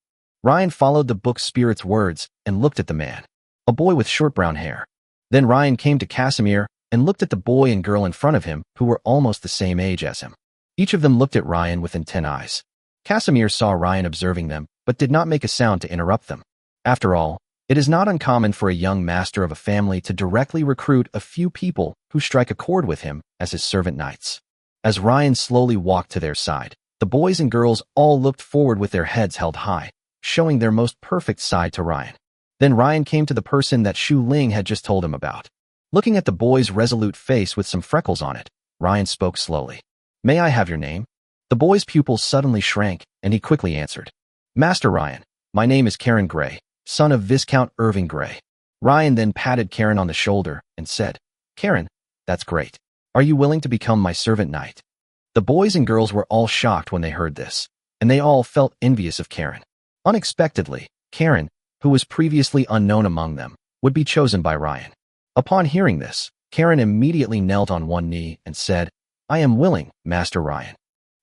Ryan followed the book spirit's words and looked at the man, a boy with short brown hair. Then Ryan came to Casimir and looked at the boy and girl in front of him who were almost the same age as him. Each of them looked at Ryan with intent eyes. Casimir saw Ryan observing them, but did not make a sound to interrupt them. After all, it is not uncommon for a young master of a family to directly recruit a few people who strike a chord with him as his servant knights. As Ryan slowly walked to their side, the boys and girls all looked forward with their heads held high, showing their most perfect side to Ryan. Then Ryan came to the person that Shu Ling had just told him about. Looking at the boy's resolute face with some freckles on it, Ryan spoke slowly. May I have your name? The boy's pupils suddenly shrank, and he quickly answered. Master Ryan, my name is Karen Gray, son of Viscount Irving Gray. Ryan then patted Karen on the shoulder and said, Karen, that's great. Are you willing to become my servant knight? The boys and girls were all shocked when they heard this, and they all felt envious of Karen. Unexpectedly, Karen, who was previously unknown among them, would be chosen by Ryan. Upon hearing this, Karen immediately knelt on one knee and said, I am willing, Master Ryan.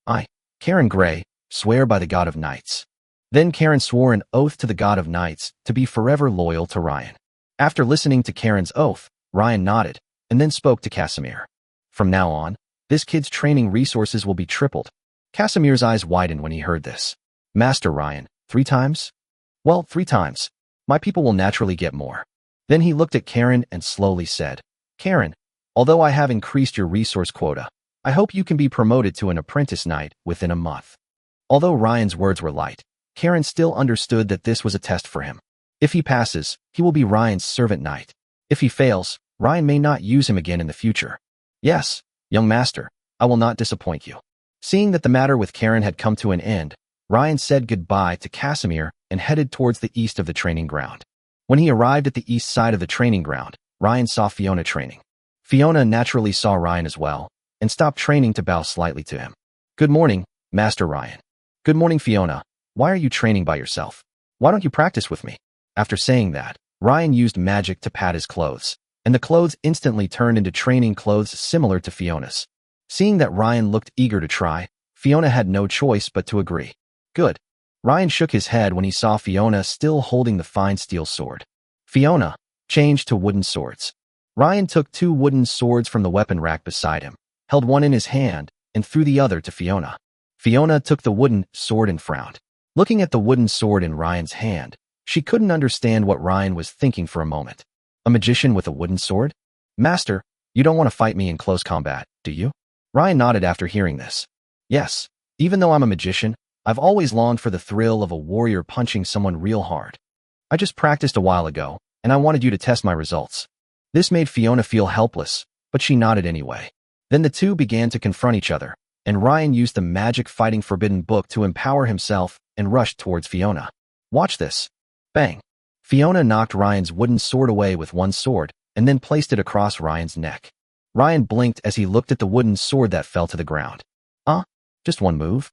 I, Karen Gray, swear by the God of Knights. Then Karen swore an oath to the God of Knights to be forever loyal to Ryan. After listening to Karen's oath, Ryan nodded and then spoke to Casimir. From now on, this kid's training resources will be tripled. Casimir's eyes widened when he heard this. Master Ryan, 3 times? Well, 3 times. My people will naturally get more. Then he looked at Karen and slowly said, Karen, although I have increased your resource quota, I hope you can be promoted to an apprentice knight within a month. Although Ryan's words were light, Karen still understood that this was a test for him. If he passes, he will be Ryan's servant knight. If he fails, Ryan may not use him again in the future. Yes, young master, I will not disappoint you. Seeing that the matter with Karen had come to an end, Ryan said goodbye to Casimir and headed towards the east of the training ground. When he arrived at the east side of the training ground, Ryan saw Fiona training. Fiona naturally saw Ryan as well, and stopped training to bow slightly to him. Good morning, Master Ryan. Good morning, Fiona. Why are you training by yourself? Why don't you practice with me? After saying that, Ryan used magic to pat his clothes, and the clothes instantly turned into training clothes similar to Fiona's. Seeing that Ryan looked eager to try, Fiona had no choice but to agree. Good. Ryan shook his head when he saw Fiona still holding the fine steel sword. Fiona changed to wooden swords. Ryan took 2 wooden swords from the weapon rack beside him, held one in his hand, and threw the other to Fiona. Fiona took the wooden sword and frowned. Looking at the wooden sword in Ryan's hand, she couldn't understand what Ryan was thinking for a moment. A magician with a wooden sword? Master, you don't want to fight me in close combat, do you? Ryan nodded after hearing this. Yes, even though I'm a magician, I've always longed for the thrill of a warrior punching someone real hard. I just practiced a while ago, and I wanted you to test my results. This made Fiona feel helpless, but she nodded anyway. Then the two began to confront each other, and Ryan used the magic fighting forbidden book to empower himself and rushed towards Fiona. Watch this. Bang. Fiona knocked Ryan's wooden sword away with one sword, and then placed it across Ryan's neck. Ryan blinked as he looked at the wooden sword that fell to the ground. Just one move?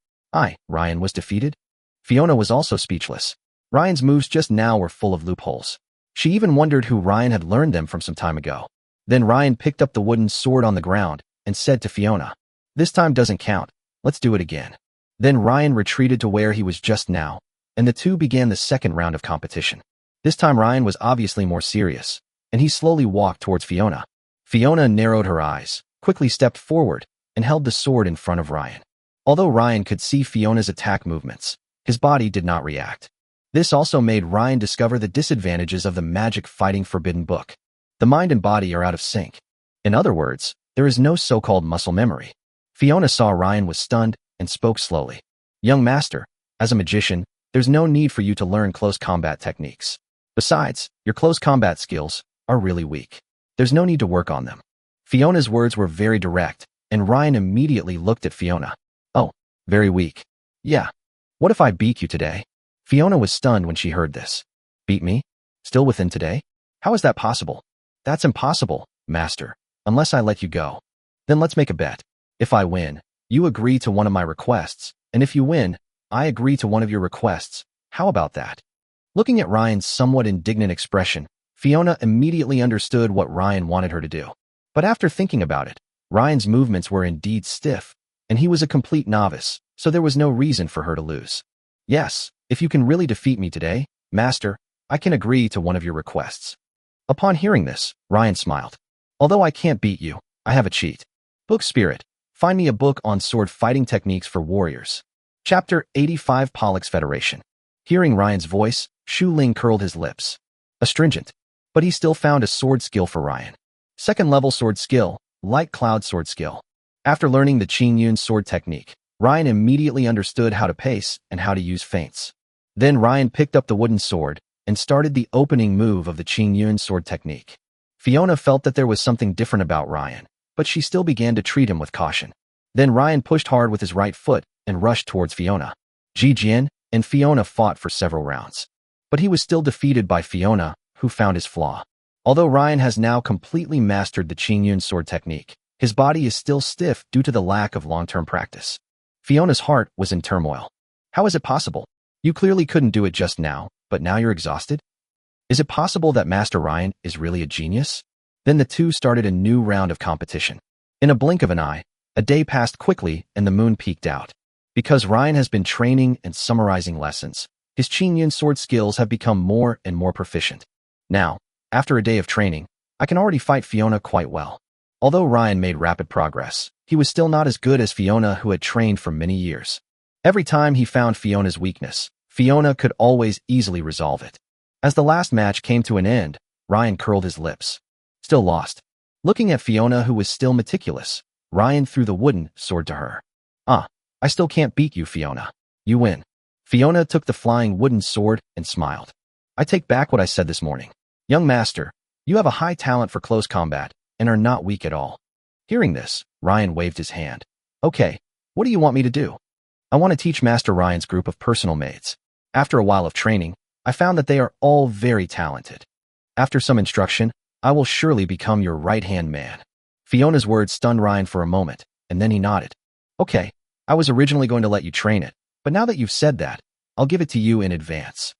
Ryan was defeated? Fiona was also speechless. Ryan's moves just now were full of loopholes. She even wondered who Ryan had learned them from some time ago. Then Ryan picked up the wooden sword on the ground and said to Fiona, This time doesn't count. Let's do it again. Then Ryan retreated to where he was just now, and the two began the second round of competition. This time Ryan was obviously more serious, and he slowly walked towards Fiona. Fiona narrowed her eyes, quickly stepped forward, and held the sword in front of Ryan. Although Ryan could see Fiona's attack movements, his body did not react. This also made Ryan discover the disadvantages of the magic fighting forbidden book. The mind and body are out of sync. In other words, there is no so-called muscle memory. Fiona saw Ryan was stunned and spoke slowly. Young master, as a magician, there's no need for you to learn close combat techniques. Besides, your close combat skills are really weak. There's no need to work on them. Fiona's words were very direct, and Ryan immediately looked at Fiona. Oh, very weak. Yeah. What if I beat you today? Fiona was stunned when she heard this. Beat me? Still within today? How is that possible? That's impossible, master, unless I let you go. Then let's make a bet. If I win, you agree to one of my requests, and if you win, I agree to one of your requests. How about that? Looking at Ryan's somewhat indignant expression, Fiona immediately understood what Ryan wanted her to do. But after thinking about it, Ryan's movements were indeed stiff, and he was a complete novice, so there was no reason for her to lose. Yes, if you can really defeat me today, master, I can agree to one of your requests. Upon hearing this, Ryan smiled. Although I can't beat you, I have a cheat. Book Spirit, find me a book on sword fighting techniques for warriors. Chapter 85 Pollux Federation. Hearing Ryan's voice, Shu Ling curled his lips. Astringent. But he still found a sword skill for Ryan. Second level sword skill, Light Cloud sword skill. After learning the Qing Yun sword technique, Ryan immediately understood how to pace and how to use feints. Then Ryan picked up the wooden sword and started the opening move of the Qing Yun sword technique. Fiona felt that there was something different about Ryan, but she still began to treat him with caution. Then Ryan pushed hard with his right foot and rushed towards Fiona. Ji Jian and Fiona fought for several rounds. But he was still defeated by Fiona, who found his flaw. Although Ryan has now completely mastered the Qing Yun sword technique, his body is still stiff due to the lack of long-term practice. Fiona's heart was in turmoil. How is it possible? You clearly couldn't do it just now, but now you're exhausted? Is it possible that Master Ryan is really a genius? Then the two started a new round of competition. In a blink of an eye, a day passed quickly and the moon peeked out. Because Ryan has been training and summarizing lessons, his Qing Yun sword skills have become more and more proficient. Now, after a day of training, I can already fight Fiona quite well. Although Ryan made rapid progress, he was still not as good as Fiona, who had trained for many years. Every time he found Fiona's weakness, Fiona could always easily resolve it. As the last match came to an end, Ryan curled his lips. Still lost. Looking at Fiona, who was still meticulous, Ryan threw the wooden sword to her. I still can't beat you, Fiona. You win. Fiona took the flying wooden sword and smiled. I take back what I said this morning. Young master, you have a high talent for close combat and are not weak at all. Hearing this, Ryan waved his hand. Okay, what do you want me to do? I want to teach Master Ryan's group of personal maids. After a while of training, I found that they are all very talented. After some instruction, I will surely become your right-hand man. Fiona's words stunned Ryan for a moment, and then he nodded. Okay, I was originally going to let you train it, but now that you've said that, I'll give it to you in advance.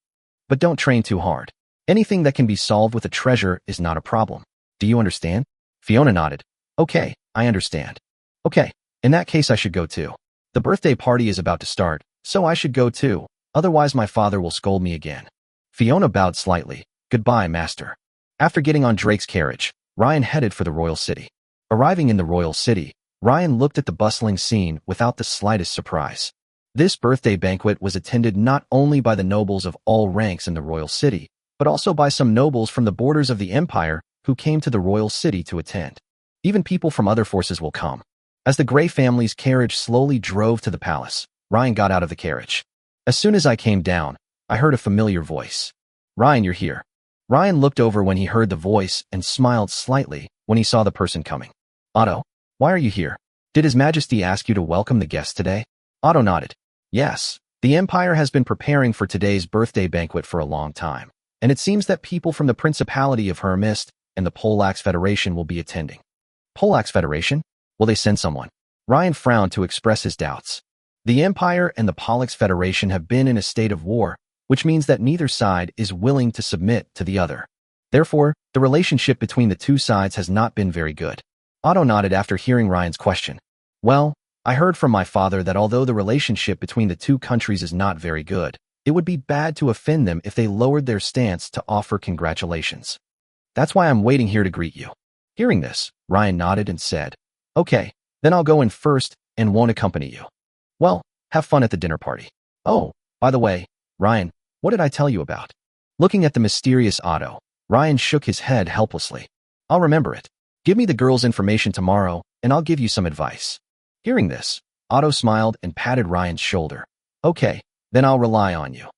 But don't train too hard. Anything that can be solved with a treasure is not a problem. Do you understand? Fiona nodded. Okay, I understand. Okay, in that case I should go too. The birthday party is about to start, so I should go too, otherwise my father will scold me again. Fiona bowed slightly. Goodbye, master. After getting on Drake's carriage, Ryan headed for the royal city. Arriving in the royal city, Ryan looked at the bustling scene without the slightest surprise. This birthday banquet was attended not only by the nobles of all ranks in the royal city, but also by some nobles from the borders of the empire who came to the royal city to attend. Even people from other forces will come. As the Grey family's carriage slowly drove to the palace, Ryan got out of the carriage. As soon as I came down, I heard a familiar voice. Ryan, you're here. Ryan looked over when he heard the voice and smiled slightly when he saw the person coming. Otto, why are you here? Did His Majesty ask you to welcome the guests today? Otto nodded. Yes, the Empire has been preparing for today's birthday banquet for a long time, and it seems that people from the Principality of Hermist and the Pollux Federation will be attending. Pollux Federation? Will they send someone? Ryan frowned to express his doubts. The Empire and the Pollux Federation have been in a state of war, which means that neither side is willing to submit to the other. Therefore, the relationship between the two sides has not been very good. Otto nodded after hearing Ryan's question. Well, I heard from my father that although the relationship between the two countries is not very good, it would be bad to offend them if they lowered their stance to offer congratulations. That's why I'm waiting here to greet you. Hearing this, Ryan nodded and said, Okay, then I'll go in first and won't accompany you. Well, have fun at the dinner party. Oh, by the way, Ryan, What did I tell you about? Looking at the mysterious Otto, Ryan shook his head helplessly. I'll remember it. Give me the girl's information tomorrow, and I'll give you some advice. Hearing this, Otto smiled and patted Ryan's shoulder. Okay, then I'll rely on you.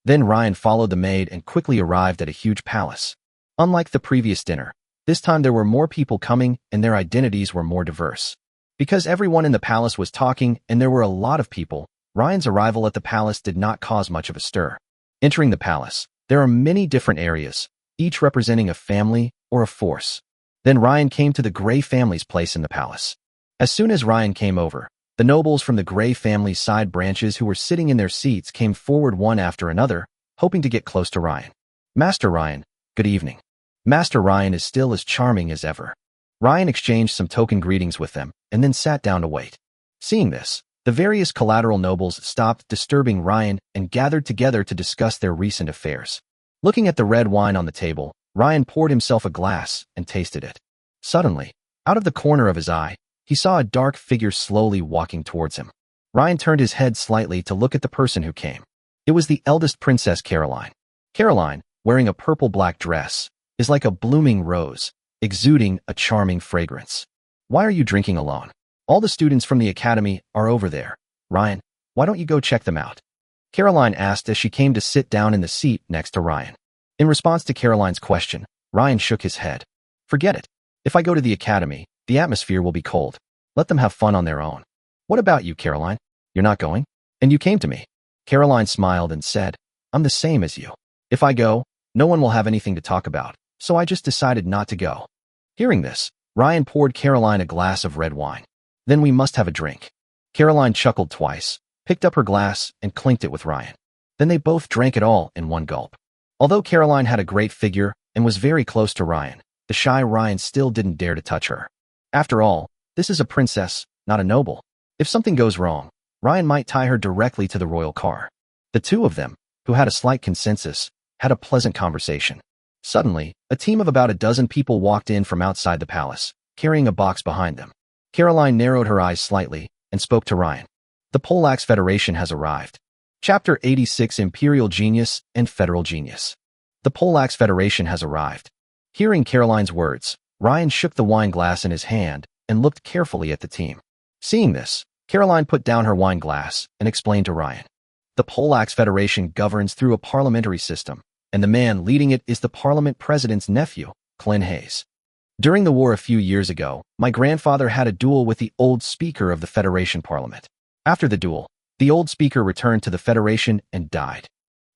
Then Ryan followed the maid and quickly arrived at a huge palace. Unlike the previous dinner, this time there were more people coming and their identities were more diverse. Because everyone in the palace was talking and there were a lot of people, Ryan's arrival at the palace did not cause much of a stir. Entering the palace, there are many different areas, each representing a family or a force. Then Ryan came to the Grey family's place in the palace. As soon as Ryan came over, the nobles from the Grey family's side branches who were sitting in their seats came forward one after another, hoping to get close to Ryan. Master Ryan, good evening. Master Ryan is still as charming as ever. Ryan exchanged some token greetings with them and then sat down to wait. Seeing this, the various collateral nobles stopped disturbing Ryan and gathered together to discuss their recent affairs. Looking at the red wine on the table, Ryan poured himself a glass and tasted it. Suddenly, out of the corner of his eye, he saw a dark figure slowly walking towards him. Ryan turned his head slightly to look at the person who came. It was the eldest Princess Caroline. Caroline, wearing a purple-black dress, is like a blooming rose, exuding a charming fragrance. Why are you drinking alone? All the students from the academy are over there. Ryan, why don't you go check them out? Caroline asked as she came to sit down in the seat next to Ryan. In response to Caroline's question, Ryan shook his head. Forget it. If I go to the academy, the atmosphere will be cold. Let them have fun on their own. What about you, Caroline? You're not going? And you came to me. Caroline smiled and said, I'm the same as you. If I go, no one will have anything to talk about, so I just decided not to go. Hearing this, Ryan poured Caroline a glass of red wine. Then we must have a drink. Caroline chuckled twice, picked up her glass, and clinked it with Ryan. Then they both drank it all in one gulp. Although Caroline had a great figure and was very close to Ryan, the shy Ryan still didn't dare to touch her. After all, this is a princess, not a noble. If something goes wrong, Ryan might tie her directly to the royal car. The two of them, who had a slight consensus, had a pleasant conversation. Suddenly, a team of about a dozen people walked in from outside the palace, carrying a box behind them. Caroline narrowed her eyes slightly and spoke to Ryan. The Polax Federation has arrived. Chapter 86 Imperial Genius and Federal Genius. The Polax Federation has arrived. Hearing Caroline's words, Ryan shook the wine glass in his hand and looked carefully at the team. Seeing this, Caroline put down her wine glass and explained to Ryan. The Polax Federation governs through a parliamentary system, and the man leading it is the Parliament President's nephew, Clint Hayes. During the war a few years ago, my grandfather had a duel with the old Speaker of the Federation Parliament. After the duel, the old Speaker returned to the Federation and died.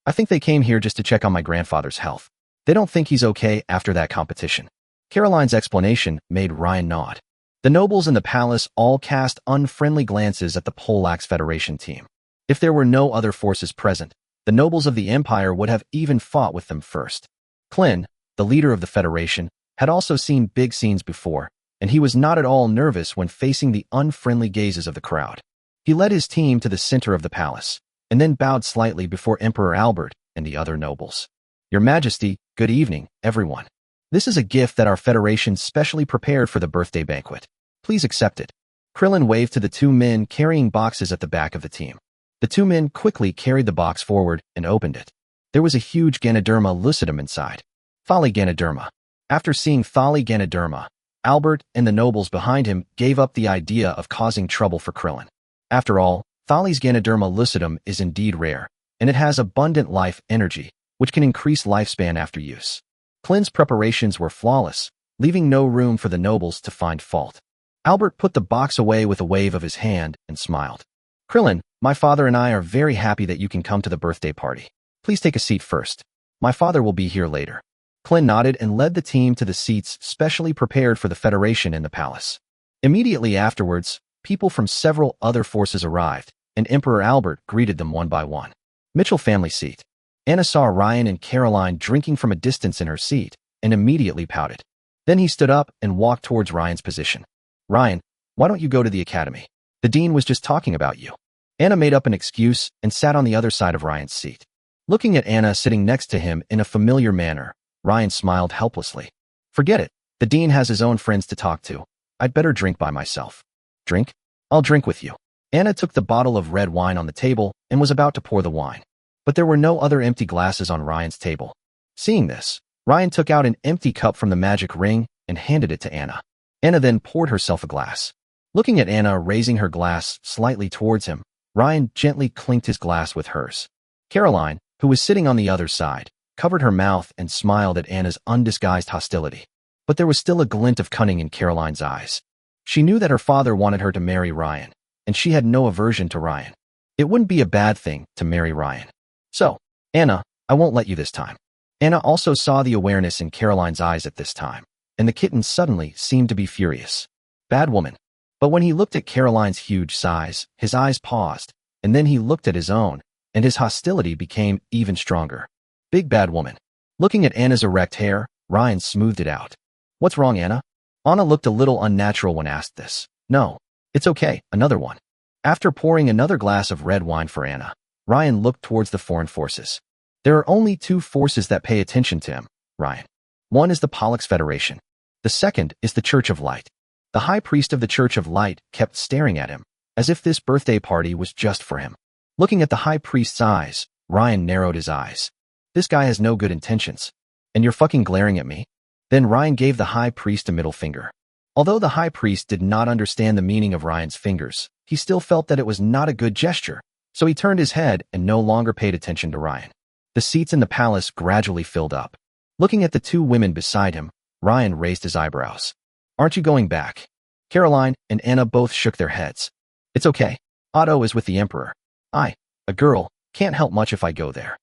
I think they came here just to check on my grandfather's health. They don't think he's okay after that competition. Caroline's explanation made Ryan nod. The nobles in the palace all cast unfriendly glances at the Polax Federation team. If there were no other forces present, the nobles of the Empire would have even fought with them first. Clint, the leader of the Federation, had also seen big scenes before, and he was not at all nervous when facing the unfriendly gazes of the crowd. He led his team to the center of the palace, and then bowed slightly before Emperor Albert and the other nobles. Your Majesty, good evening, everyone. This is a gift that our Federation specially prepared for the birthday banquet. Please accept it. Krillin waved to the two men carrying boxes at the back of the team. The two men quickly carried the box forward and opened it. There was a huge Ganoderma lucidum inside. Thali Ganoderma. After seeing Thali Ganoderma, Albert and the nobles behind him gave up the idea of causing trouble for Krillin. After all, Thali's Ganoderma lucidum is indeed rare, and it has abundant life energy, which can increase lifespan after use. Clint's preparations were flawless, leaving no room for the nobles to find fault. Albert put the box away with a wave of his hand and smiled. Krillin, my father and I are very happy that you can come to the birthday party. Please take a seat first. My father will be here later. Clint nodded and led the team to the seats specially prepared for the Federation in the palace. Immediately afterwards, people from several other forces arrived, and Emperor Albert greeted them one by one. Mitchell family seat. Anna saw Ryan and Caroline drinking from a distance in her seat, and immediately pouted. Then he stood up and walked towards Ryan's position. Ryan, why don't you go to the academy? The dean was just talking about you. Anna made up an excuse and sat on the other side of Ryan's seat. Looking at Anna sitting next to him in a familiar manner, Ryan smiled helplessly. Forget it. The dean has his own friends to talk to. I'd better drink by myself. Drink? I'll drink with you. Anna took the bottle of red wine on the table and was about to pour the wine. but there were no other empty glasses on Ryan's table. Seeing this, Ryan took out an empty cup from the magic ring and handed it to Anna. Anna then poured herself a glass. Looking at Anna raising her glass slightly towards him, Ryan gently clinked his glass with hers. Caroline, who was sitting on the other side, covered her mouth and smiled at Anna's undisguised hostility. But there was still a glint of cunning in Caroline's eyes. She knew that her father wanted her to marry Ryan, and she had no aversion to Ryan. It wouldn't be a bad thing to marry Ryan. So, Anna, I won't let you this time. Anna also saw the awareness in Caroline's eyes at this time, and the kitten suddenly seemed to be furious. Bad woman. But when he looked at Caroline's huge size, his eyes paused, and then he looked at his own, and his hostility became even stronger. Big bad woman. Looking at Anna's erect hair, Ryan smoothed it out. What's wrong, Anna? Anna looked a little unnatural when asked this. No, it's okay, another one. After pouring another glass of red wine for Anna, Ryan looked towards the foreign forces. There are only two forces that pay attention to him, Ryan. One is the Pollux Federation. The second is the Church of Light. The high priest of the Church of Light kept staring at him, as if this birthday party was just for him. Looking at the high priest's eyes, Ryan narrowed his eyes. This guy has no good intentions. And you're fucking glaring at me? Then Ryan gave the high priest a middle finger. Although the high priest did not understand the meaning of Ryan's fingers, he still felt that it was not a good gesture, so he turned his head and no longer paid attention to Ryan. The seats in the palace gradually filled up. Looking at the two women beside him, Ryan raised his eyebrows. Aren't you going back? Caroline and Anna both shook their heads. It's okay. Otto is with the Emperor. I, a girl, can't help much if I go there.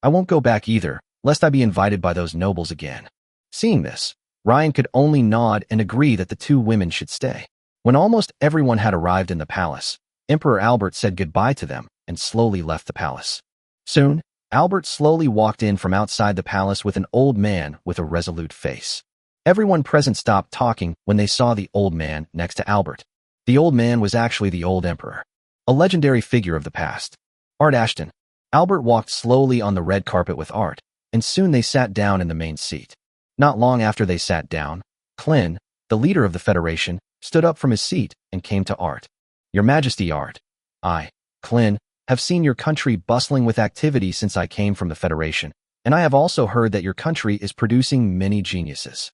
I won't go back either, lest I be invited by those nobles again. Seeing this, Ryan could only nod and agree that the two women should stay. When almost everyone had arrived in the palace, Emperor Albert said goodbye to them and slowly left the palace. Soon, Albert slowly walked in from outside the palace with an old man with a resolute face. Everyone present stopped talking when they saw the old man next to Albert. The old man was actually the old emperor, a legendary figure of the past. Art Ashton. Albert walked slowly on the red carpet with Art, and soon they sat down in the main seat. Not long after they sat down, Clin, the leader of the Federation, stood up from his seat and came to Art. Your Majesty, Art. I, Clin, have seen your country bustling with activity since I came from the Federation, and I have also heard that your country is producing many geniuses.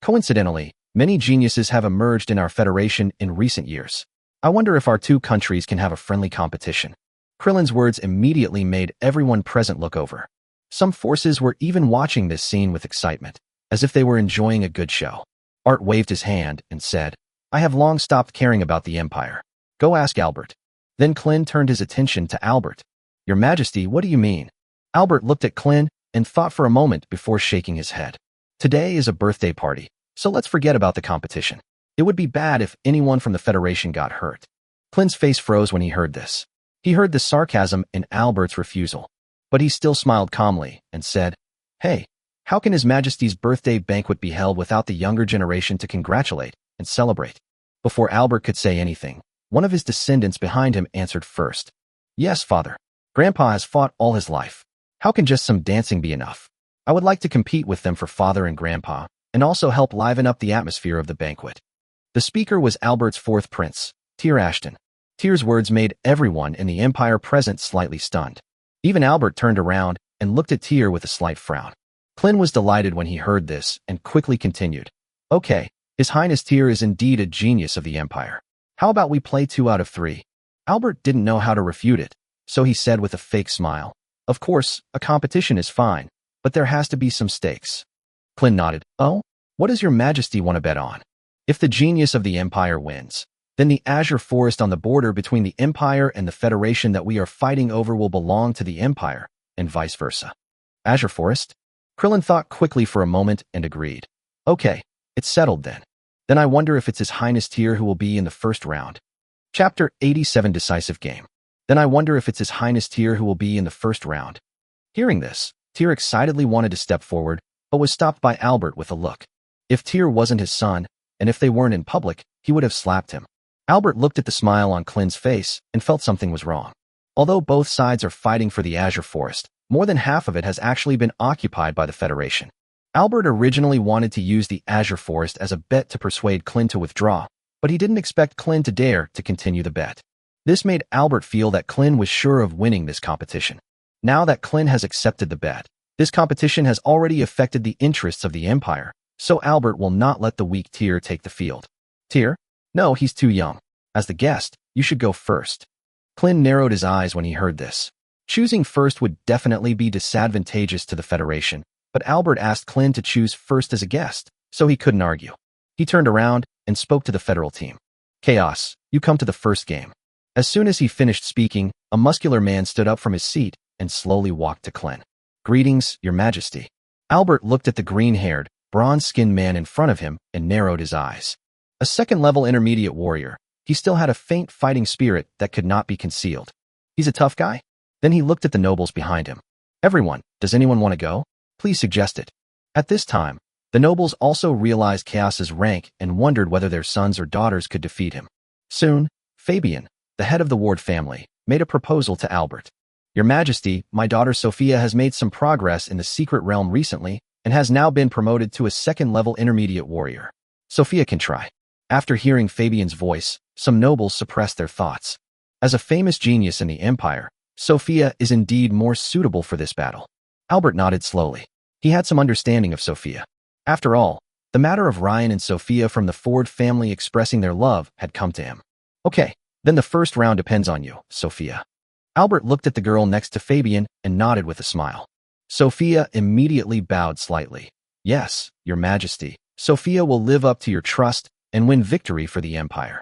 Coincidentally, many geniuses have emerged in our Federation in recent years. I wonder if our two countries can have a friendly competition. Krillin's words immediately made everyone present look over. Some forces were even watching this scene with excitement, as if they were enjoying a good show. Art waved his hand and said, I have long stopped caring about the Empire. Go ask Albert. Then Clin turned his attention to Albert. Your Majesty, what do you mean? Albert looked at Clin and thought for a moment before shaking his head. Today is a birthday party, so let's forget about the competition. It would be bad if anyone from the Federation got hurt. Clin's face froze when he heard this. He heard the sarcasm in Albert's refusal, but he still smiled calmly and said, Hey, how can His Majesty's birthday banquet be held without the younger generation to congratulate and celebrate? Before Albert could say anything, one of his descendants behind him answered first. Yes, father. Grandpa has fought all his life. How can just some dancing be enough? I would like to compete with them for father and grandpa, and also help liven up the atmosphere of the banquet. The speaker was Albert's fourth prince, Tyr Ashton. Tyr's words made everyone in the Empire present slightly stunned. Even Albert turned around and looked at Tyr with a slight frown. Clin was delighted when he heard this and quickly continued. Okay, His Highness Tyr is indeed a genius of the Empire. How about we play 2 out of 3? Albert didn't know how to refute it, so he said with a fake smile. Of course, a competition is fine, but there has to be some stakes. Clin nodded. Oh? What does your Majesty want to bet on? If the genius of the Empire wins, then the azure forest on the border between the Empire and the Federation that we are fighting over will belong to the Empire, and vice versa. Azure Forest? Krillin thought quickly for a moment and agreed. Okay, it's settled then. Then I wonder if it's His Highness Tyr who will be in the first round. Chapter 87 Decisive Game. Then I wonder if it's His Highness Tyr who will be in the first round. Hearing this, Tyr excitedly wanted to step forward, but was stopped by Albert with a look. If Tyr wasn't his son, and if they weren't in public, he would have slapped him. Albert looked at the smile on Clin's face and felt something was wrong. Although both sides are fighting for the Azure Forest, more than half of it has actually been occupied by the Federation. Albert originally wanted to use the Azure Forest as a bet to persuade Clin to withdraw, but he didn't expect Clin to dare to continue the bet. This made Albert feel that Clin was sure of winning this competition. Now that Clint has accepted the bet, this competition has already affected the interests of the Empire, so Albert will not let the weak Tyr take the field. Tyr? No, he's too young. As the guest, you should go first. Clint narrowed his eyes when he heard this. Choosing first would definitely be disadvantageous to the Federation, but Albert asked Clint to choose first as a guest, so he couldn't argue. He turned around and spoke to the Federal team. Chaos, you come to the first game. As soon as he finished speaking, a muscular man stood up from his seat and slowly walked to Clint. Greetings, Your Majesty. Albert looked at the green-haired, bronze-skinned man in front of him and narrowed his eyes. A second-level intermediate warrior, he still had a faint fighting spirit that could not be concealed. He's a tough guy? Then he looked at the nobles behind him. Everyone, does anyone want to go? Please suggest it. At this time, the nobles also realized Chaos's rank and wondered whether their sons or daughters could defeat him. Soon, Fabian, the head of the Ward family, made a proposal to Albert. Your Majesty, my daughter Sophia has made some progress in the secret realm recently and has now been promoted to a second-level intermediate warrior. Sophia can try. After hearing Fabian's voice, some nobles suppressed their thoughts. As a famous genius in the Empire, Sophia is indeed more suitable for this battle. Albert nodded slowly. He had some understanding of Sophia. After all, the matter of Ryan and Sophia from the Ford family expressing their love had come to him. Okay, then the first round depends on you, Sophia. Albert looked at the girl next to Fabian and nodded with a smile. Sophia immediately bowed slightly. Yes, Your Majesty, Sophia will live up to your trust and win victory for the Empire.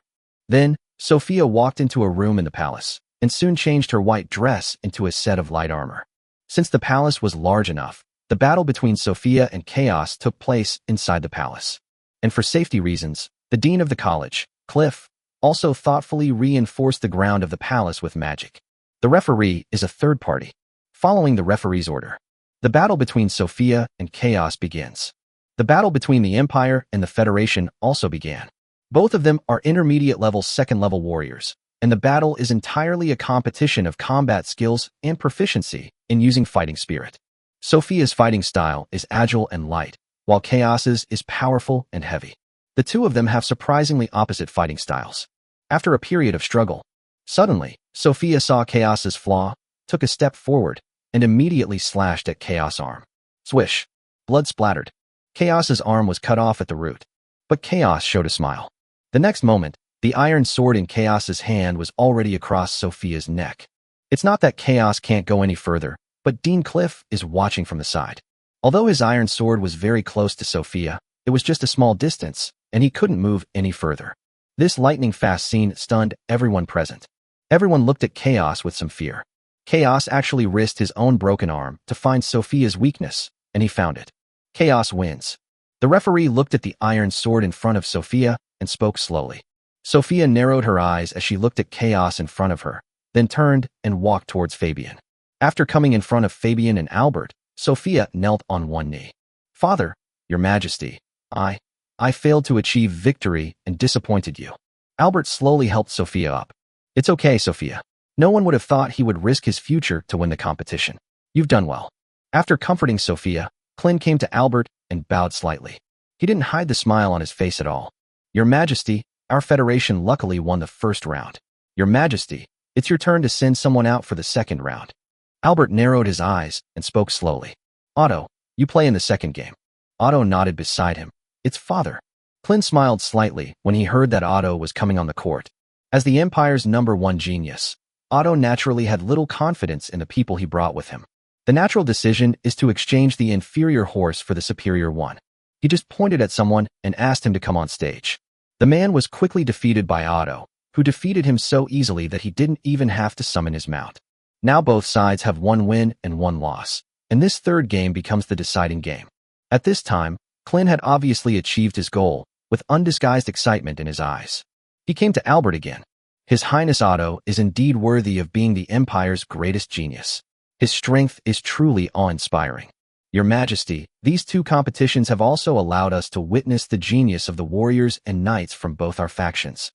Then, Sophia walked into a room in the palace and soon changed her white dress into a set of light armor. Since the palace was large enough, the battle between Sophia and Chaos took place inside the palace. And for safety reasons, the dean of the college, Cliff, also thoughtfully reinforced the ground of the palace with magic. The referee is a third party. Following the referee's order, the battle between Sophia and Chaos begins. The battle between the Empire and the Federation also began. Both of them are intermediate-level second-level warriors, and the battle is entirely a competition of combat skills and proficiency in using fighting spirit. Sophia's fighting style is agile and light, while Chaos's is powerful and heavy. The two of them have surprisingly opposite fighting styles. After a period of struggle, suddenly, Sophia saw Chaos's flaw, took a step forward, and immediately slashed at Chaos' arm. Swish! Blood splattered. Chaos's arm was cut off at the root, but Chaos showed a smile. The next moment, the iron sword in Chaos's hand was already across Sophia's neck. It's not that Chaos can't go any further, but Dean Cliff is watching from the side. Although his iron sword was very close to Sophia, it was just a small distance, and he couldn't move any further. This lightning-fast scene stunned everyone present. Everyone looked at Chaos with some fear. Chaos actually risked his own broken arm to find Sophia's weakness, and he found it. Chaos wins. The referee looked at the iron sword in front of Sophia and spoke slowly. Sophia narrowed her eyes as she looked at Chaos in front of her, then turned and walked towards Fabian. After coming in front of Fabian and Albert, Sophia knelt on one knee. Father, Your Majesty, I failed to achieve victory and disappointed you. Albert slowly helped Sophia up. It's okay, Sophia. No one would have thought he would risk his future to win the competition. You've done well. After comforting Sophia, Clint came to Albert and bowed slightly. He didn't hide the smile on his face at all. Your Majesty, our Federation luckily won the first round. Your Majesty, it's your turn to send someone out for the second round. Albert narrowed his eyes and spoke slowly. Otto, you play in the second game. Otto nodded beside him. It's father. Clint smiled slightly when he heard that Otto was coming on the court. As the Empire's #1 genius, Otto naturally had little confidence in the people he brought with him. The natural decision is to exchange the inferior horse for the superior one. He just pointed at someone and asked him to come on stage. The man was quickly defeated by Otto, who defeated him so easily that he didn't even have to summon his mount. Now both sides have one win and one loss, and this third game becomes the deciding game. At this time, Clint had obviously achieved his goal, with undisguised excitement in his eyes. He came to Albert again. His Highness Otto is indeed worthy of being the Empire's greatest genius. His strength is truly awe-inspiring. Your Majesty, these two competitions have also allowed us to witness the genius of the warriors and knights from both our factions.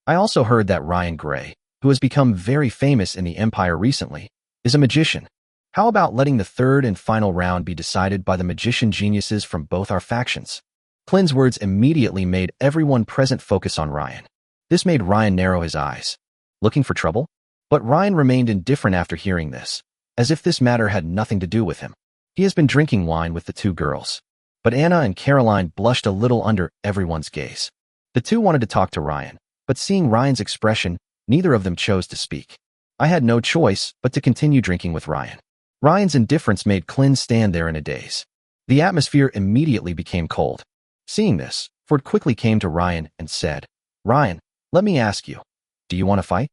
I also heard that Ryan Gray, who has become very famous in the Empire recently, is a magician. How about letting the third and final round be decided by the magician geniuses from both our factions? Clint's words immediately made everyone present focus on Ryan. This made Ryan narrow his eyes. Looking for trouble? But Ryan remained indifferent after hearing this. as if this matter had nothing to do with him. He has been drinking wine with the two girls. But Anna and Caroline blushed a little under everyone's gaze. The two wanted to talk to Ryan, but seeing Ryan's expression, neither of them chose to speak. I had no choice but to continue drinking with Ryan. Ryan's indifference made Clint stand there in a daze. The atmosphere immediately became cold. Seeing this, Ford quickly came to Ryan and said, "Ryan, let me ask you, do you want to fight?"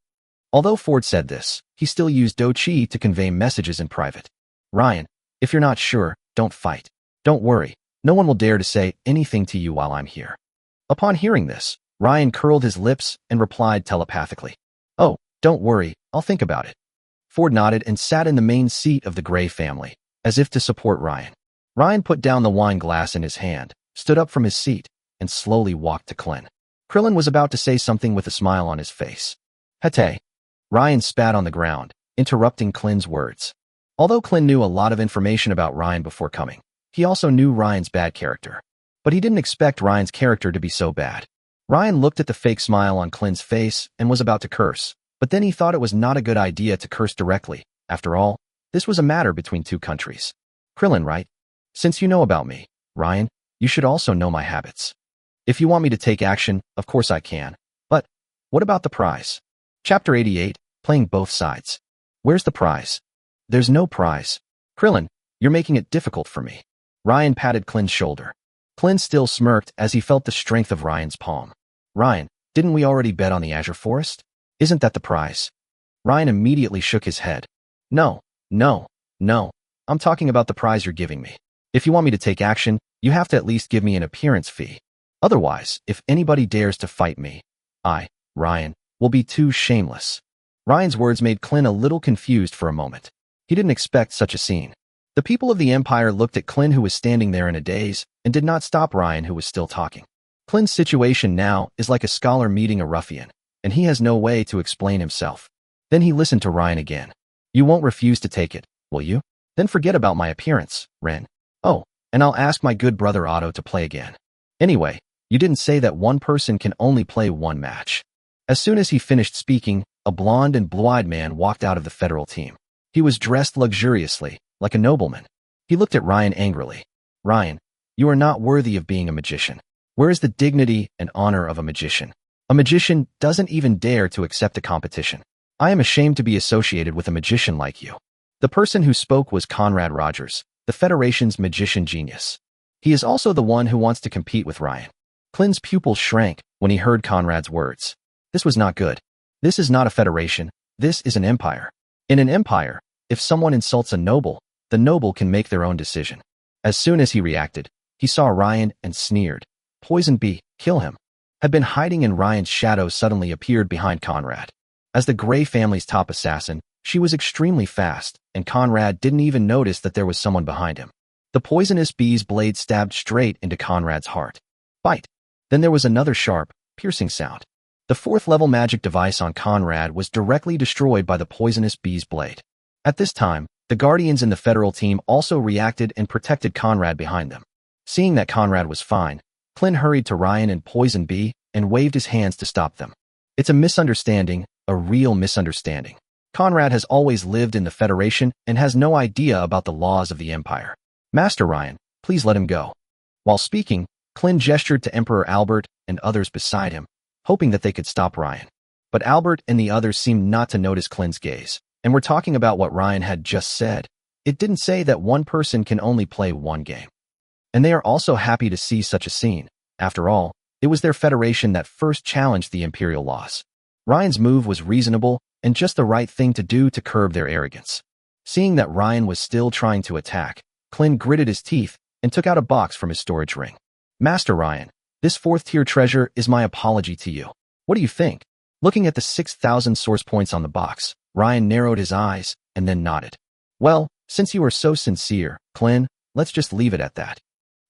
Although Ford said this, he still used Do Chi to convey messages in private. "Ryan, if you're not sure, don't fight. Don't worry, no one will dare to say anything to you while I'm here." Upon hearing this, Ryan curled his lips and replied telepathically, "Oh, don't worry, I'll think about it." Ford nodded and sat in the main seat of the Gray family, as if to support Ryan. Ryan put down the wine glass in his hand, stood up from his seat, and slowly walked to Clint. Krillin was about to say something with a smile on his face. "Hate." Ryan spat on the ground, interrupting Clint's words. Although Clint knew a lot of information about Ryan before coming, he also knew Ryan's bad character. But he didn't expect Ryan's character to be so bad. Ryan looked at the fake smile on Clint's face and was about to curse, but then he thought it was not a good idea to curse directly. After all, this was a matter between two countries. "Krillin, right? Since you know about me, Ryan, you should also know my habits. If you want me to take action, of course I can. But what about the prize?" Chapter 88, Playing Both Sides. "Where's the prize?" "There's no prize." "Krillin, you're making it difficult for me." Ryan patted Clint's shoulder. Clint still smirked as he felt the strength of Ryan's palm. "Ryan, didn't we already bet on the Azure Forest? Isn't that the prize?" Ryan immediately shook his head. No, no. I'm talking about the prize you're giving me. If you want me to take action, you have to at least give me an appearance fee. Otherwise, if anybody dares to fight me, I, Ryan, will be too shameless." Ryan's words made Clint a little confused for a moment. He didn't expect such a scene. The people of the Empire looked at Clint, who was standing there in a daze, and did not stop Ryan, who was still talking. Clint's situation now is like a scholar meeting a ruffian, and he has no way to explain himself. Then he listened to Ryan again. "You won't refuse to take it, will you? Then forget about my appearance, Ren. Oh, and I'll ask my good brother Otto to play again. Anyway, you didn't say that one person can only play one match." As soon as he finished speaking, a blonde and blue-eyed man walked out of the federal team. He was dressed luxuriously, like a nobleman. He looked at Ryan angrily. "Ryan, you are not worthy of being a magician. Where is the dignity and honor of a magician? A magician doesn't even dare to accept a competition. I am ashamed to be associated with a magician like you." The person who spoke was Conrad Rogers, the Federation's magician genius. He is also the one who wants to compete with Ryan. Clint's pupils shrank when he heard Conrad's words. This was not good. This is not a federation. This is an empire. In an empire, if someone insults a noble, the noble can make their own decision. As soon as he reacted, he saw Ryan and sneered. "Poison Bee, kill him." Had been hiding in Ryan's shadow suddenly appeared behind Conrad. As the Gray family's top assassin, she was extremely fast, and Conrad didn't even notice that there was someone behind him. The poisonous bee's blade stabbed straight into Conrad's heart. Bite. Then there was another sharp, piercing sound. The fourth-level magic device on Conrad was directly destroyed by the poisonous bee's blade. At this time, the Guardians in the federal team also reacted and protected Conrad behind them. Seeing that Conrad was fine, Clint hurried to Ryan and Poison Bee and waved his hands to stop them. It's a misunderstanding, a real misunderstanding. Conrad has always lived in the Federation and has no idea about the laws of the Empire. "Master Ryan, please let him go." While speaking, Clint gestured to Emperor Albert and others beside him, hoping that they could stop Ryan. But Albert and the others seemed not to notice Clint's gaze, and were talking about what Ryan had just said. It didn't say that one person can only play one game. And they are also happy to see such a scene. After all, it was their federation that first challenged the imperial laws. Ryan's move was reasonable and just the right thing to do to curb their arrogance. Seeing that Ryan was still trying to attack, Clint gritted his teeth and took out a box from his storage ring. "Master Ryan, this fourth-tier treasure is my apology to you. What do you think?" Looking at the 6,000 source points on the box, Ryan narrowed his eyes and then nodded. "Well, since you are so sincere, Clint, let's just leave it at that."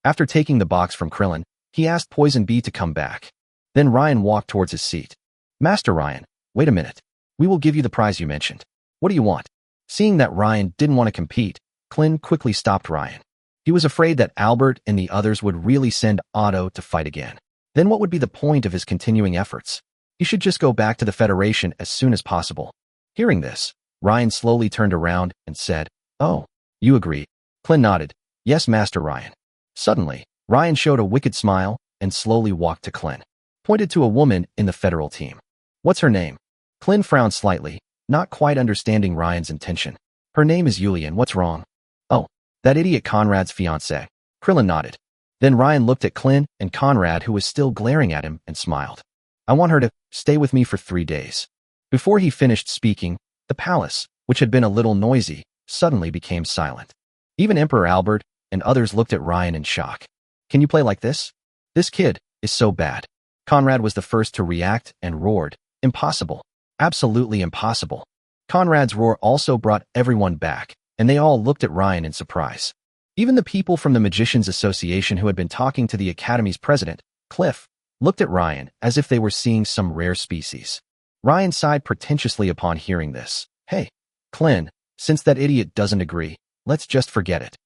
After taking the box from Krillin, he asked Poison Bee to come back. Then Ryan walked towards his seat. "Master Ryan, wait a minute. We will give you the prize you mentioned. What do you want?" Seeing that Ryan didn't want to compete, Clint quickly stopped Ryan. He was afraid that Albert and the others would really send Otto to fight again. Then what would be the point of his continuing efforts? He should just go back to the Federation as soon as possible. Hearing this, Ryan slowly turned around and said, "Oh, you agree." Clint nodded. "Yes, Master Ryan." Suddenly, Ryan showed a wicked smile and slowly walked to Clint. Pointed to a woman in the federal team. "What's her name?" Clint frowned slightly, not quite understanding Ryan's intention. "Her name is Yulian. What's wrong?" "Oh, that idiot Conrad's fiancée." Krillin nodded. Then Ryan looked at Clint and Conrad, who was still glaring at him, and smiled. "I want her to stay with me for 3 days." Before he finished speaking, the palace, which had been a little noisy, suddenly became silent. Even Emperor Albert and others looked at Ryan in shock. "Can you play like this? This kid is so bad." Conrad was the first to react and roared, "Impossible. Absolutely impossible." Conrad's roar also brought everyone back, and they all looked at Ryan in surprise. Even the people from the Magicians Association who had been talking to the Academy's president, Cliff, looked at Ryan as if they were seeing some rare species. Ryan sighed pretentiously upon hearing this. "Hey, Clint, since that idiot doesn't agree, let's just forget it.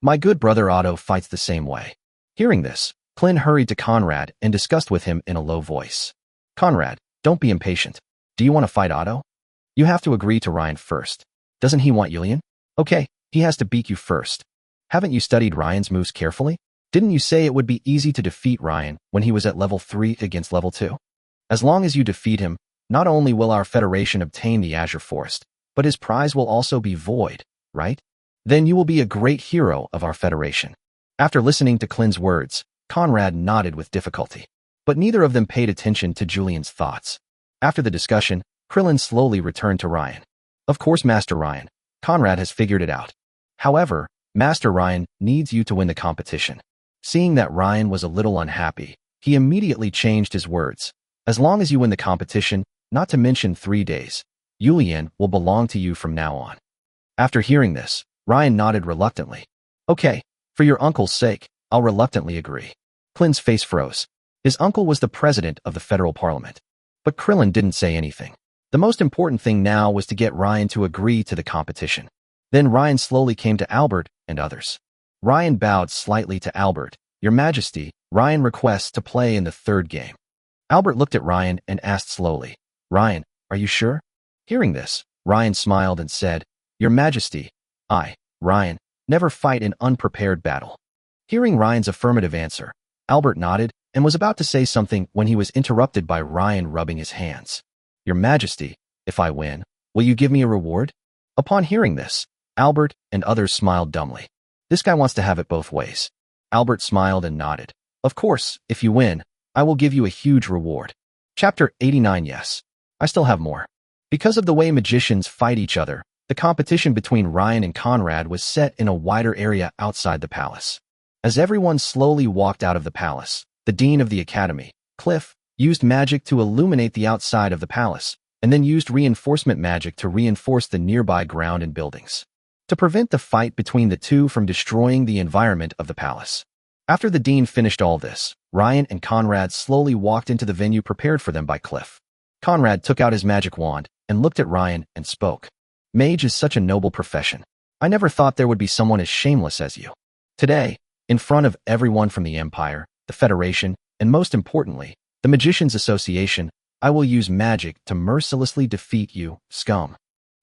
My good brother Otto fights the same way." Hearing this, Clint hurried to Conrad and discussed with him in a low voice. "Conrad, don't be impatient. Do you want to fight Otto? You have to agree to Ryan first. Doesn't he want Yulian? Okay, he has to beat you first. Haven't you studied Ryan's moves carefully? Didn't you say it would be easy to defeat Ryan when he was at level 3 against level 2? As long as you defeat him, not only will our Federation obtain the Azure Forest, but his prize will also be void, right? Then you will be a great hero of our Federation." After listening to Clint's words, Conrad nodded with difficulty. But neither of them paid attention to Julian's thoughts. After the discussion, Krillin slowly returned to Ryan. "Of course, Master Ryan. Conrad has figured it out. However, Master Ryan needs you to win the competition." Seeing that Ryan was a little unhappy, he immediately changed his words. "As long as you win the competition, not to mention 3 days, Yulian will belong to you from now on." After hearing this, Ryan nodded reluctantly. "Okay, for your uncle's sake, I'll reluctantly agree." Clint's face froze. His uncle was the president of the federal parliament. But Krillin didn't say anything. The most important thing now was to get Ryan to agree to the competition. Then Ryan slowly came to Albert and others. Ryan bowed slightly to Albert. "Your Majesty, Ryan requests to play in the 3rd game." Albert looked at Ryan and asked slowly, "Ryan, are you sure?" Hearing this, Ryan smiled and said, "Your Majesty, I, Ryan, never fight in unprepared battle." Hearing Ryan's affirmative answer, Albert nodded and was about to say something when he was interrupted by Ryan rubbing his hands. "Your Majesty, if I win, will you give me a reward?" Upon hearing this, Albert and others smiled dumbly. This guy wants to have it both ways. Albert smiled and nodded. "Of course, if you win, I will give you a huge reward." Chapter 89. Yes, I still have more. Because of the way magicians fight each other, the competition between Ryan and Conrad was set in a wider area outside the palace. As everyone slowly walked out of the palace, the dean of the academy, Cliff, used magic to illuminate the outside of the palace, and then used reinforcement magic to reinforce the nearby ground and buildings, to prevent the fight between the two from destroying the environment of the palace. After the dean finished all this, Ryan and Conrad slowly walked into the venue prepared for them by Cliff. Conrad took out his magic wand and looked at Ryan and spoke. "Mage is such a noble profession. I never thought there would be someone as shameless as you. Today, in front of everyone from the Empire, the Federation, and most importantly, the Magicians Association, I will use magic to mercilessly defeat you, scum.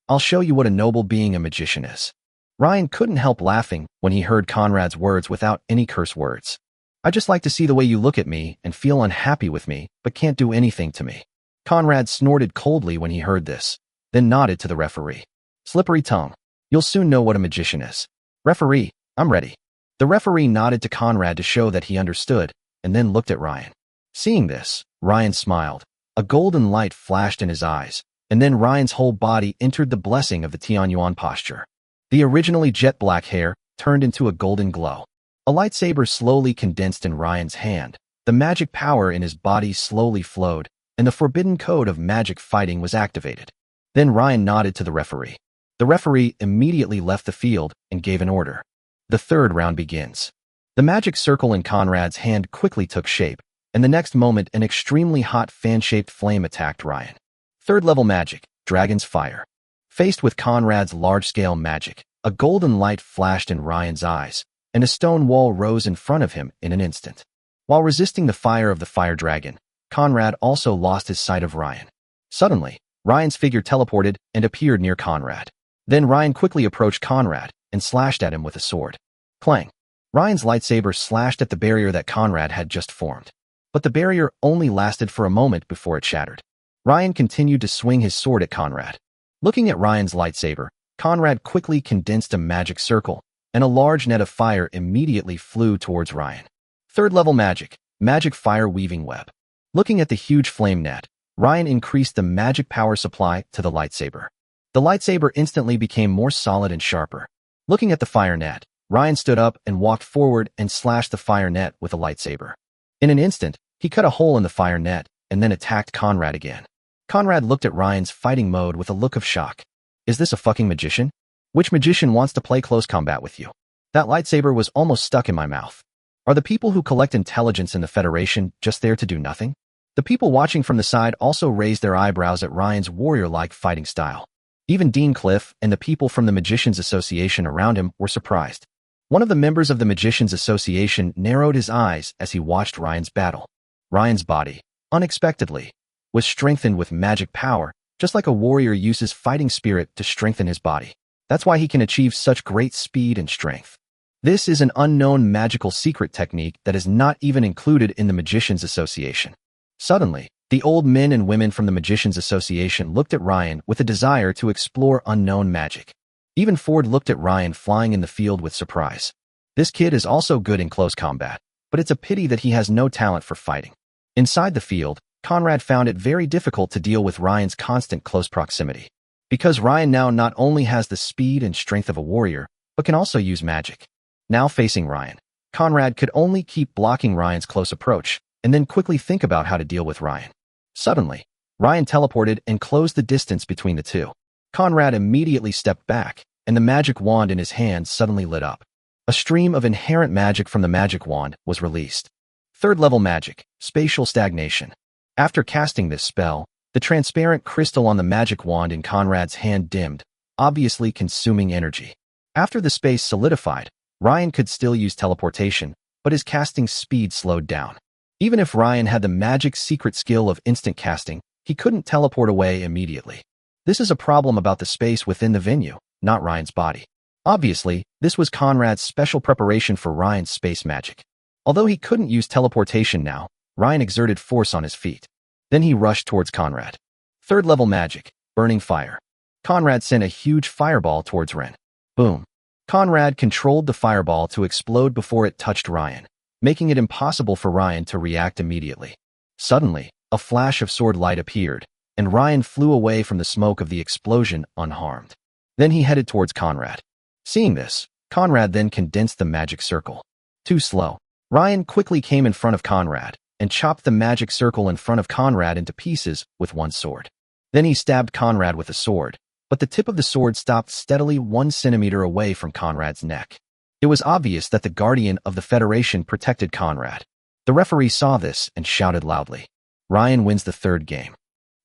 I'll show you what a noble being a magician is." Ryan couldn't help laughing when he heard Conrad's words without any curse words. "I just like to see the way you look at me and feel unhappy with me, but can't do anything to me." Conrad snorted coldly when he heard this, then nodded to the referee. "Slippery tongue. You'll soon know what a magician is." "Referee, I'm ready." The referee nodded to Conrad to show that he understood, and then looked at Ryan. Seeing this, Ryan smiled. A golden light flashed in his eyes, and then Ryan's whole body entered the blessing of the Tianyuan posture. The originally jet-black hair turned into a golden glow. A lightsaber slowly condensed in Ryan's hand. The magic power in his body slowly flowed, and the forbidden code of magic fighting was activated. Then Ryan nodded to the referee. The referee immediately left the field and gave an order. The 3rd round begins. The magic circle in Conrad's hand quickly took shape, and the next moment an extremely hot fan-shaped flame attacked Ryan. 3rd level magic, Dragon's Fire. Faced with Conrad's large-scale magic, a golden light flashed in Ryan's eyes, and a stone wall rose in front of him in an instant. While resisting the fire of the fire dragon, Conrad also lost his sight of Ryan. Suddenly, Ryan's figure teleported and appeared near Conrad. Then Ryan quickly approached Conrad and slashed at him with a sword. Clang! Ryan's lightsaber slashed at the barrier that Conrad had just formed. But the barrier only lasted for a moment before it shattered. Ryan continued to swing his sword at Conrad. Looking at Ryan's lightsaber, Conrad quickly condensed a magic circle, and a large net of fire immediately flew towards Ryan. Third level magic, magic fire weaving web. Looking at the huge flame net, Ryan increased the magic power supply to the lightsaber. The lightsaber instantly became more solid and sharper. Looking at the fire net, Ryan stood up and walked forward and slashed the fire net with a lightsaber. In an instant, he cut a hole in the fire net and then attacked Conrad again. Conrad looked at Ryan's fighting mode with a look of shock. Is this a fucking magician? Which magician wants to play close combat with you? That lightsaber was almost stuck in my mouth. Are the people who collect intelligence in the Federation just there to do nothing? The people watching from the side also raised their eyebrows at Ryan's warrior-like fighting style. Even Dean Cliff and the people from the Magicians Association around him were surprised. One of the members of the Magicians Association narrowed his eyes as he watched Ryan's battle. Ryan's body, unexpectedly, was strengthened with magic power, just like a warrior uses fighting spirit to strengthen his body. That's why he can achieve such great speed and strength. This is an unknown magical secret technique that is not even included in the Magicians Association. Suddenly, the old men and women from the Magicians Association looked at Ryan with a desire to explore unknown magic. Even Ford looked at Ryan flying in the field with surprise. This kid is also good in close combat, but it's a pity that he has no talent for fighting. Inside the field, Conrad found it very difficult to deal with Ryan's constant close proximity. Because Ryan now not only has the speed and strength of a warrior, but can also use magic. Now facing Ryan, Conrad could only keep blocking Ryan's close approach, and then quickly think about how to deal with Ryan. Suddenly, Ryan teleported and closed the distance between the two. Conrad immediately stepped back, and the magic wand in his hand suddenly lit up. A stream of inherent magic from the magic wand was released. Third level magic, spatial stagnation. After casting this spell, the transparent crystal on the magic wand in Conrad's hand dimmed, obviously consuming energy. After the space solidified, Ryan could still use teleportation, but his casting speed slowed down. Even if Ryan had the magic secret skill of instant casting, he couldn't teleport away immediately. This is a problem about the space within the venue, not Ryan's body. Obviously, this was Conrad's special preparation for Ryan's space magic. Although he couldn't use teleportation now, Ryan exerted force on his feet. Then he rushed towards Conrad. Third level magic, burning fire. Conrad sent a huge fireball towards Ren. Boom. Conrad controlled the fireball to explode before it touched Ryan, making it impossible for Ryan to react immediately. Suddenly, a flash of sword light appeared, and Ryan flew away from the smoke of the explosion unharmed. Then he headed towards Conrad. Seeing this, Conrad then condensed the magic circle. Too slow. Ryan quickly came in front of Conrad and chopped the magic circle in front of Conrad into pieces with one sword. Then he stabbed Conrad with a sword, but the tip of the sword stopped steadily 1 centimeter away from Conrad's neck. It was obvious that the Guardian of the Federation protected Conrad. The referee saw this and shouted loudly. Ryan wins the third game.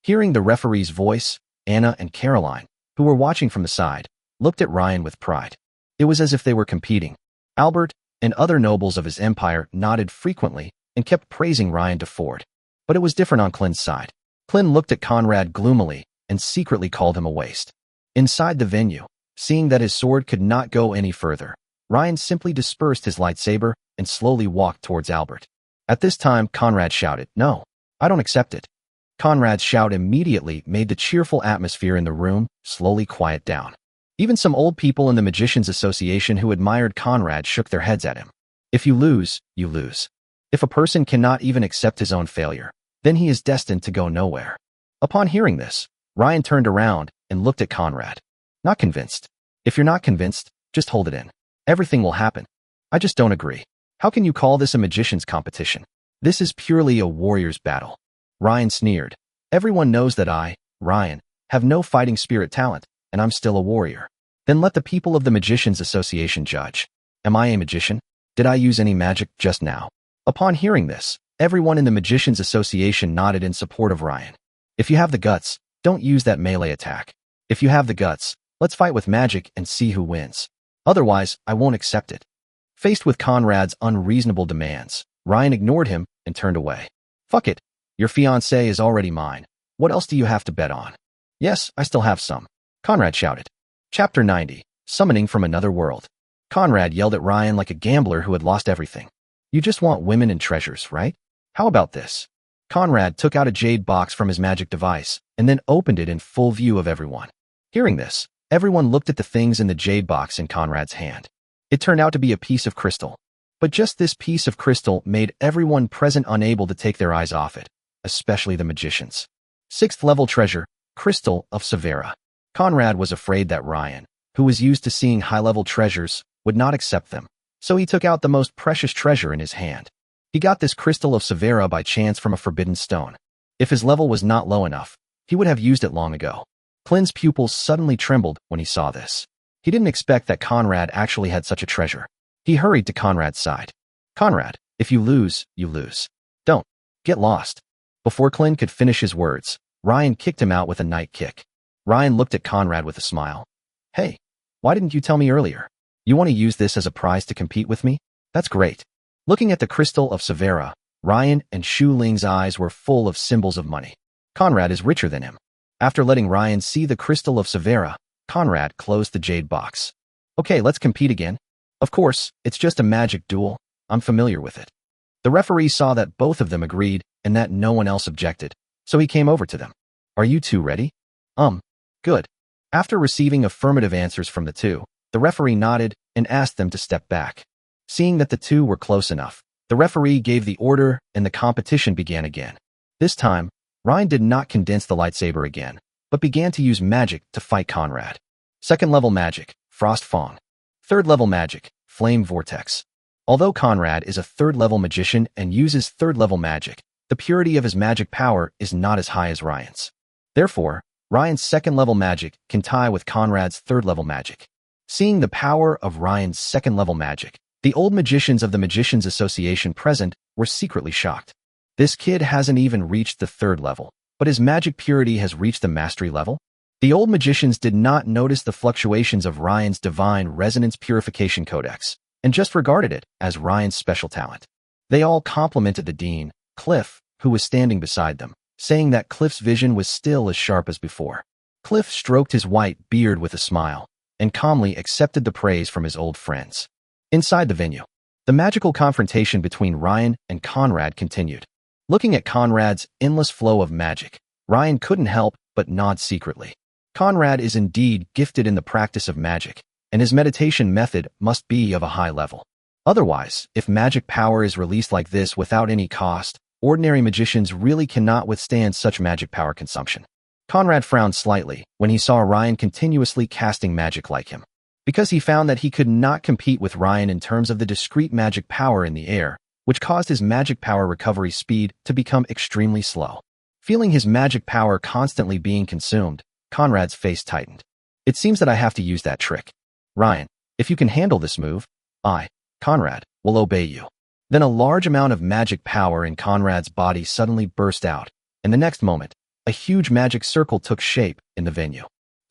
Hearing the referee's voice, Anna and Caroline, who were watching from the side, looked at Ryan with pride. It was as if they were competing. Albert and other nobles of his empire nodded frequently and kept praising Ryan to Ford. But it was different on Clint's side. Clint looked at Conrad gloomily and secretly called him a waste. Inside the venue, seeing that his sword could not go any further, Ryan simply dispersed his lightsaber and slowly walked towards Albert. At this time, Conrad shouted, "No, I don't accept it." Conrad's shout immediately made the cheerful atmosphere in the room slowly quiet down. Even some old people in the Magicians Association who admired Conrad shook their heads at him. If you lose, you lose. If a person cannot even accept his own failure, then he is destined to go nowhere. Upon hearing this, Ryan turned around and looked at Conrad. Not convinced. If you're not convinced, just hold it in. Everything will happen. I just don't agree. How can you call this a magician's competition? This is purely a warrior's battle. Ryan sneered. Everyone knows that I, Ryan, have no fighting spirit talent, and I'm still a warrior. Then let the people of the Magicians Association judge. Am I a magician? Did I use any magic just now? Upon hearing this, everyone in the Magicians Association nodded in support of Ryan. If you have the guts, don't use that melee attack. If you have the guts, let's fight with magic and see who wins. Otherwise, I won't accept it. Faced with Conrad's unreasonable demands, Ryan ignored him and turned away. Fuck it. Your fiancée is already mine. What else do you have to bet on? Yes, I still have some. Conrad shouted. Chapter 90. Summoning from Another World. Conrad yelled at Ryan like a gambler who had lost everything. You just want women and treasures, right? How about this? Conrad took out a jade box from his magic device and then opened it in full view of everyone. Hearing this, everyone looked at the things in the jade box in Conrad's hand. It turned out to be a piece of crystal. But just this piece of crystal made everyone present unable to take their eyes off it, especially the magicians. 6th level treasure, Crystal of Severa. Conrad was afraid that Ryan, who was used to seeing high-level treasures, would not accept them, so he took out the most precious treasure in his hand. He got this Crystal of Severa by chance from a forbidden stone. If his level was not low enough, he would have used it long ago. Clint's pupils suddenly trembled when he saw this. He didn't expect that Conrad actually had such a treasure. He hurried to Conrad's side. Conrad, if you lose, you lose. Don't. Get lost. Before Clint could finish his words, Ryan kicked him out with a night kick. Ryan looked at Conrad with a smile. Hey, why didn't you tell me earlier? You want to use this as a prize to compete with me? That's great. Looking at the Crystal of Severa, Ryan and Shu Ling's eyes were full of symbols of money. Conrad is richer than him. After letting Ryan see the Crystal of Severa, Conrad closed the jade box. Okay, let's compete again. Of course, it's just a magic duel. I'm familiar with it. The referee saw that both of them agreed and that no one else objected, so he came over to them. Are you two ready? Good. After receiving affirmative answers from the two, the referee nodded and asked them to step back. Seeing that the two were close enough, the referee gave the order and the competition began again. This time, Ryan did not condense the lightsaber again, but began to use magic to fight Conrad. 2nd level magic, Frost Fang. 3rd level magic, Flame Vortex. Although Conrad is a 3rd level magician and uses 3rd level magic, the purity of his magic power is not as high as Ryan's. Therefore, Ryan's 2nd level magic can tie with Conrad's 3rd level magic. Seeing the power of Ryan's 2nd level magic, the old magicians of the Magicians Association present were secretly shocked. This kid hasn't even reached the 3rd level, but his magic purity has reached the mastery level? The old magicians did not notice the fluctuations of Ryan's Divine Resonance Purification Codex, and just regarded it as Ryan's special talent. They all complimented the dean, Cliff, who was standing beside them, saying that Cliff's vision was still as sharp as before. Cliff stroked his white beard with a smile, and calmly accepted the praise from his old friends. Inside the venue, the magical confrontation between Ryan and Conrad continued. Looking at Conrad's endless flow of magic, Ryan couldn't help but nod secretly. Conrad is indeed gifted in the practice of magic, and his meditation method must be of a high level. Otherwise, if magic power is released like this without any cost, ordinary magicians really cannot withstand such magic power consumption. Conrad frowned slightly when he saw Ryan continuously casting magic like him, because he found that he could not compete with Ryan in terms of the discrete magic power in the air, which caused his magic power recovery speed to become extremely slow. Feeling his magic power constantly being consumed, Conrad's face tightened. It seems that I have to use that trick. Ryan, if you can handle this move, I, Conrad, will obey you. Then a large amount of magic power in Conrad's body suddenly burst out, and the next moment, a huge magic circle took shape in the venue.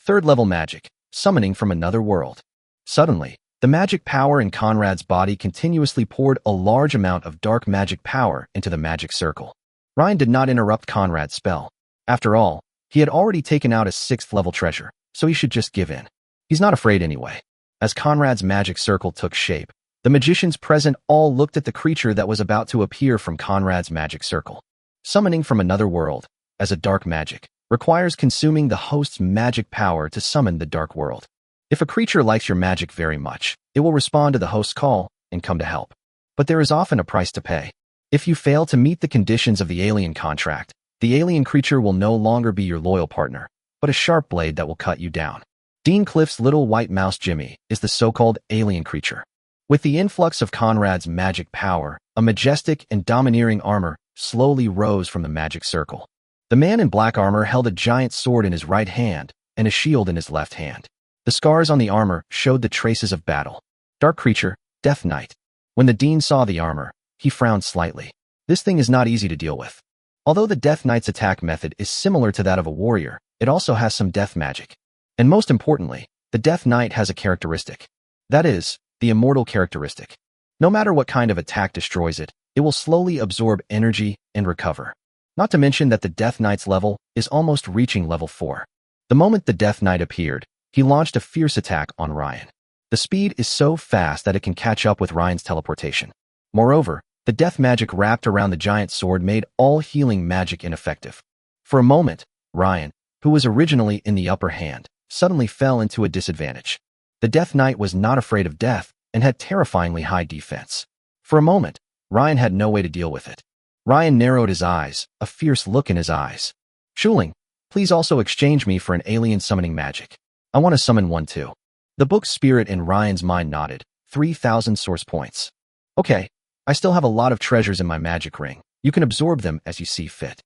3rd level magic, summoning from another world. Suddenly, the magic power in Conrad's body continuously poured a large amount of dark magic power into the magic circle. Ryan did not interrupt Conrad's spell. After all, he had already taken out a 6th level treasure, so he should just give in. He's not afraid anyway. As Conrad's magic circle took shape, the magicians present all looked at the creature that was about to appear from Conrad's magic circle. Summoning from another world, as a dark magic, requires consuming the host's magic power to summon the dark world. If a creature likes your magic very much, it will respond to the host's call and come to help. But there is often a price to pay. If you fail to meet the conditions of the alien contract, the alien creature will no longer be your loyal partner, but a sharp blade that will cut you down. Dean Cliff's little white mouse Jimmy is the so-called alien creature. With the influx of Conrad's magic power, a majestic and domineering armor slowly rose from the magic circle. The man in black armor held a giant sword in his right hand and a shield in his left hand. The scars on the armor showed the traces of battle. Dark creature, Death Knight. When the dean saw the armor, he frowned slightly. This thing is not easy to deal with. Although the Death Knight's attack method is similar to that of a warrior, it also has some death magic. And most importantly, the Death Knight has a characteristic. That is, the immortal characteristic. No matter what kind of attack destroys it, it will slowly absorb energy and recover. Not to mention that the Death Knight's level is almost reaching level 4. The moment the Death Knight appeared, he launched a fierce attack on Ryan. The speed is so fast that it can catch up with Ryan's teleportation. Moreover, the death magic wrapped around the giant sword made all healing magic ineffective. For a moment, Ryan, who was originally in the upper hand, suddenly fell into a disadvantage. The Death Knight was not afraid of death and had terrifyingly high defense. For a moment, Ryan had no way to deal with it. Ryan narrowed his eyes, a fierce look in his eyes. Shuling, please also exchange me for an alien summoning magic. I want to summon one too. The book's spirit in Ryan's mind nodded. 3,000 source points. Okay, I still have a lot of treasures in my magic ring. You can absorb them as you see fit.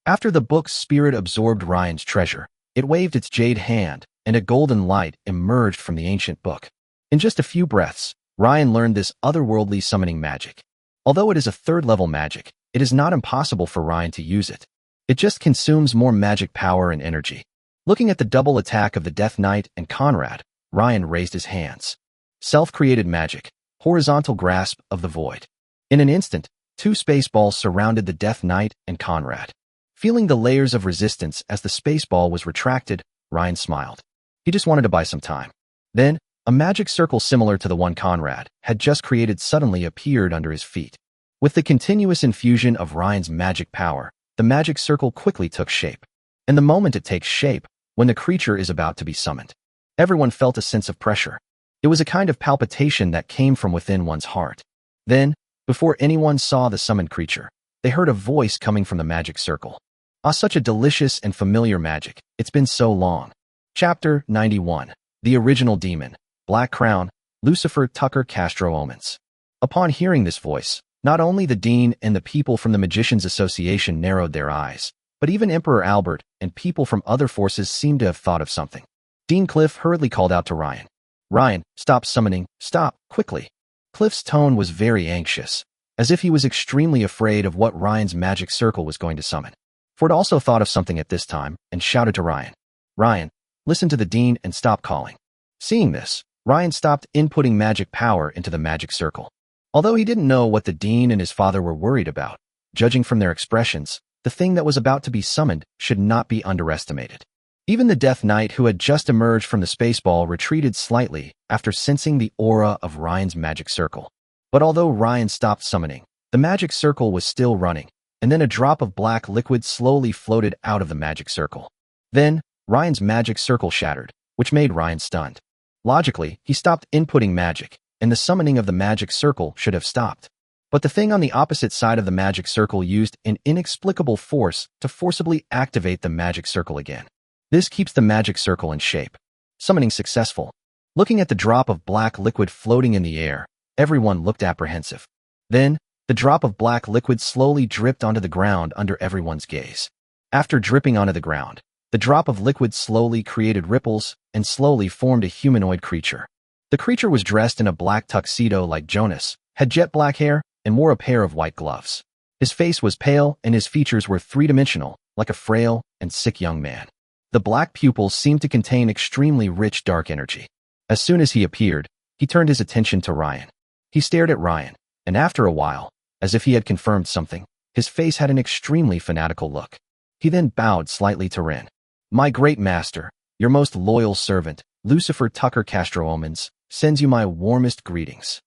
After the book's spirit absorbed Ryan's treasure, it waved its jade hand, and a golden light emerged from the ancient book. In just a few breaths, Ryan learned this otherworldly summoning magic. Although it is a third-level magic, it is not impossible for Ryan to use it. It just consumes more magic power and energy. Looking at the double attack of the Death Knight and Conrad, Ryan raised his hands. Self-created magic, horizontal grasp of the void. In an instant, 2 space balls surrounded the Death Knight and Conrad. Feeling the layers of resistance as the space ball was retracted, Ryan smiled. He just wanted to buy some time. Then, a magic circle similar to the one Conrad had just created suddenly appeared under his feet. With the continuous infusion of Ryan's magic power, the magic circle quickly took shape. And the moment it takes shape, when the creature is about to be summoned, everyone felt a sense of pressure. It was a kind of palpitation that came from within one's heart. Then, before anyone saw the summoned creature, they heard a voice coming from the magic circle. Ah, such a delicious and familiar magic. It's been so long. Chapter 91. The Original Demon. Black Crown. Lucifer Tucker Castro Omens. Upon hearing this voice, not only the Dean and the people from the Magicians Association narrowed their eyes, but even Emperor Albert and people from other forces seemed to have thought of something. Dean Cliff hurriedly called out to Ryan. Ryan, stop summoning, stop, quickly. Cliff's tone was very anxious, as if he was extremely afraid of what Ryan's magic circle was going to summon. Ford also thought of something at this time and shouted to Ryan. Ryan, listen to the Dean and stop calling. Seeing this, Ryan stopped inputting magic power into the magic circle. Although he didn't know what the Dean and his father were worried about, judging from their expressions, the thing that was about to be summoned should not be underestimated. Even the Death Knight who had just emerged from the space ball retreated slightly after sensing the aura of Ryan's magic circle. But although Ryan stopped summoning, the magic circle was still running, and then a drop of black liquid slowly floated out of the magic circle. Then, Ryan's magic circle shattered, which made Ryan stunned. Logically, he stopped inputting magic, and the summoning of the magic circle should have stopped. But the thing on the opposite side of the magic circle used an inexplicable force to forcibly activate the magic circle again. This keeps the magic circle in shape. Summoning successful. Looking at the drop of black liquid floating in the air, everyone looked apprehensive. Then, the drop of black liquid slowly dripped onto the ground under everyone's gaze. After dripping onto the ground, the drop of liquid slowly created ripples and slowly formed a humanoid creature. The creature was dressed in a black tuxedo like Jonas, had jet black hair, and wore a pair of white gloves. His face was pale and his features were three-dimensional, like a frail and sick young man. The black pupils seemed to contain extremely rich dark energy. As soon as he appeared, he turned his attention to Ryan. He stared at Ryan, and after a while, as if he had confirmed something, his face had an extremely fanatical look. He then bowed slightly to Ren. My great master, your most loyal servant, Lucifer Tucker Castro Omens, sends you my warmest greetings.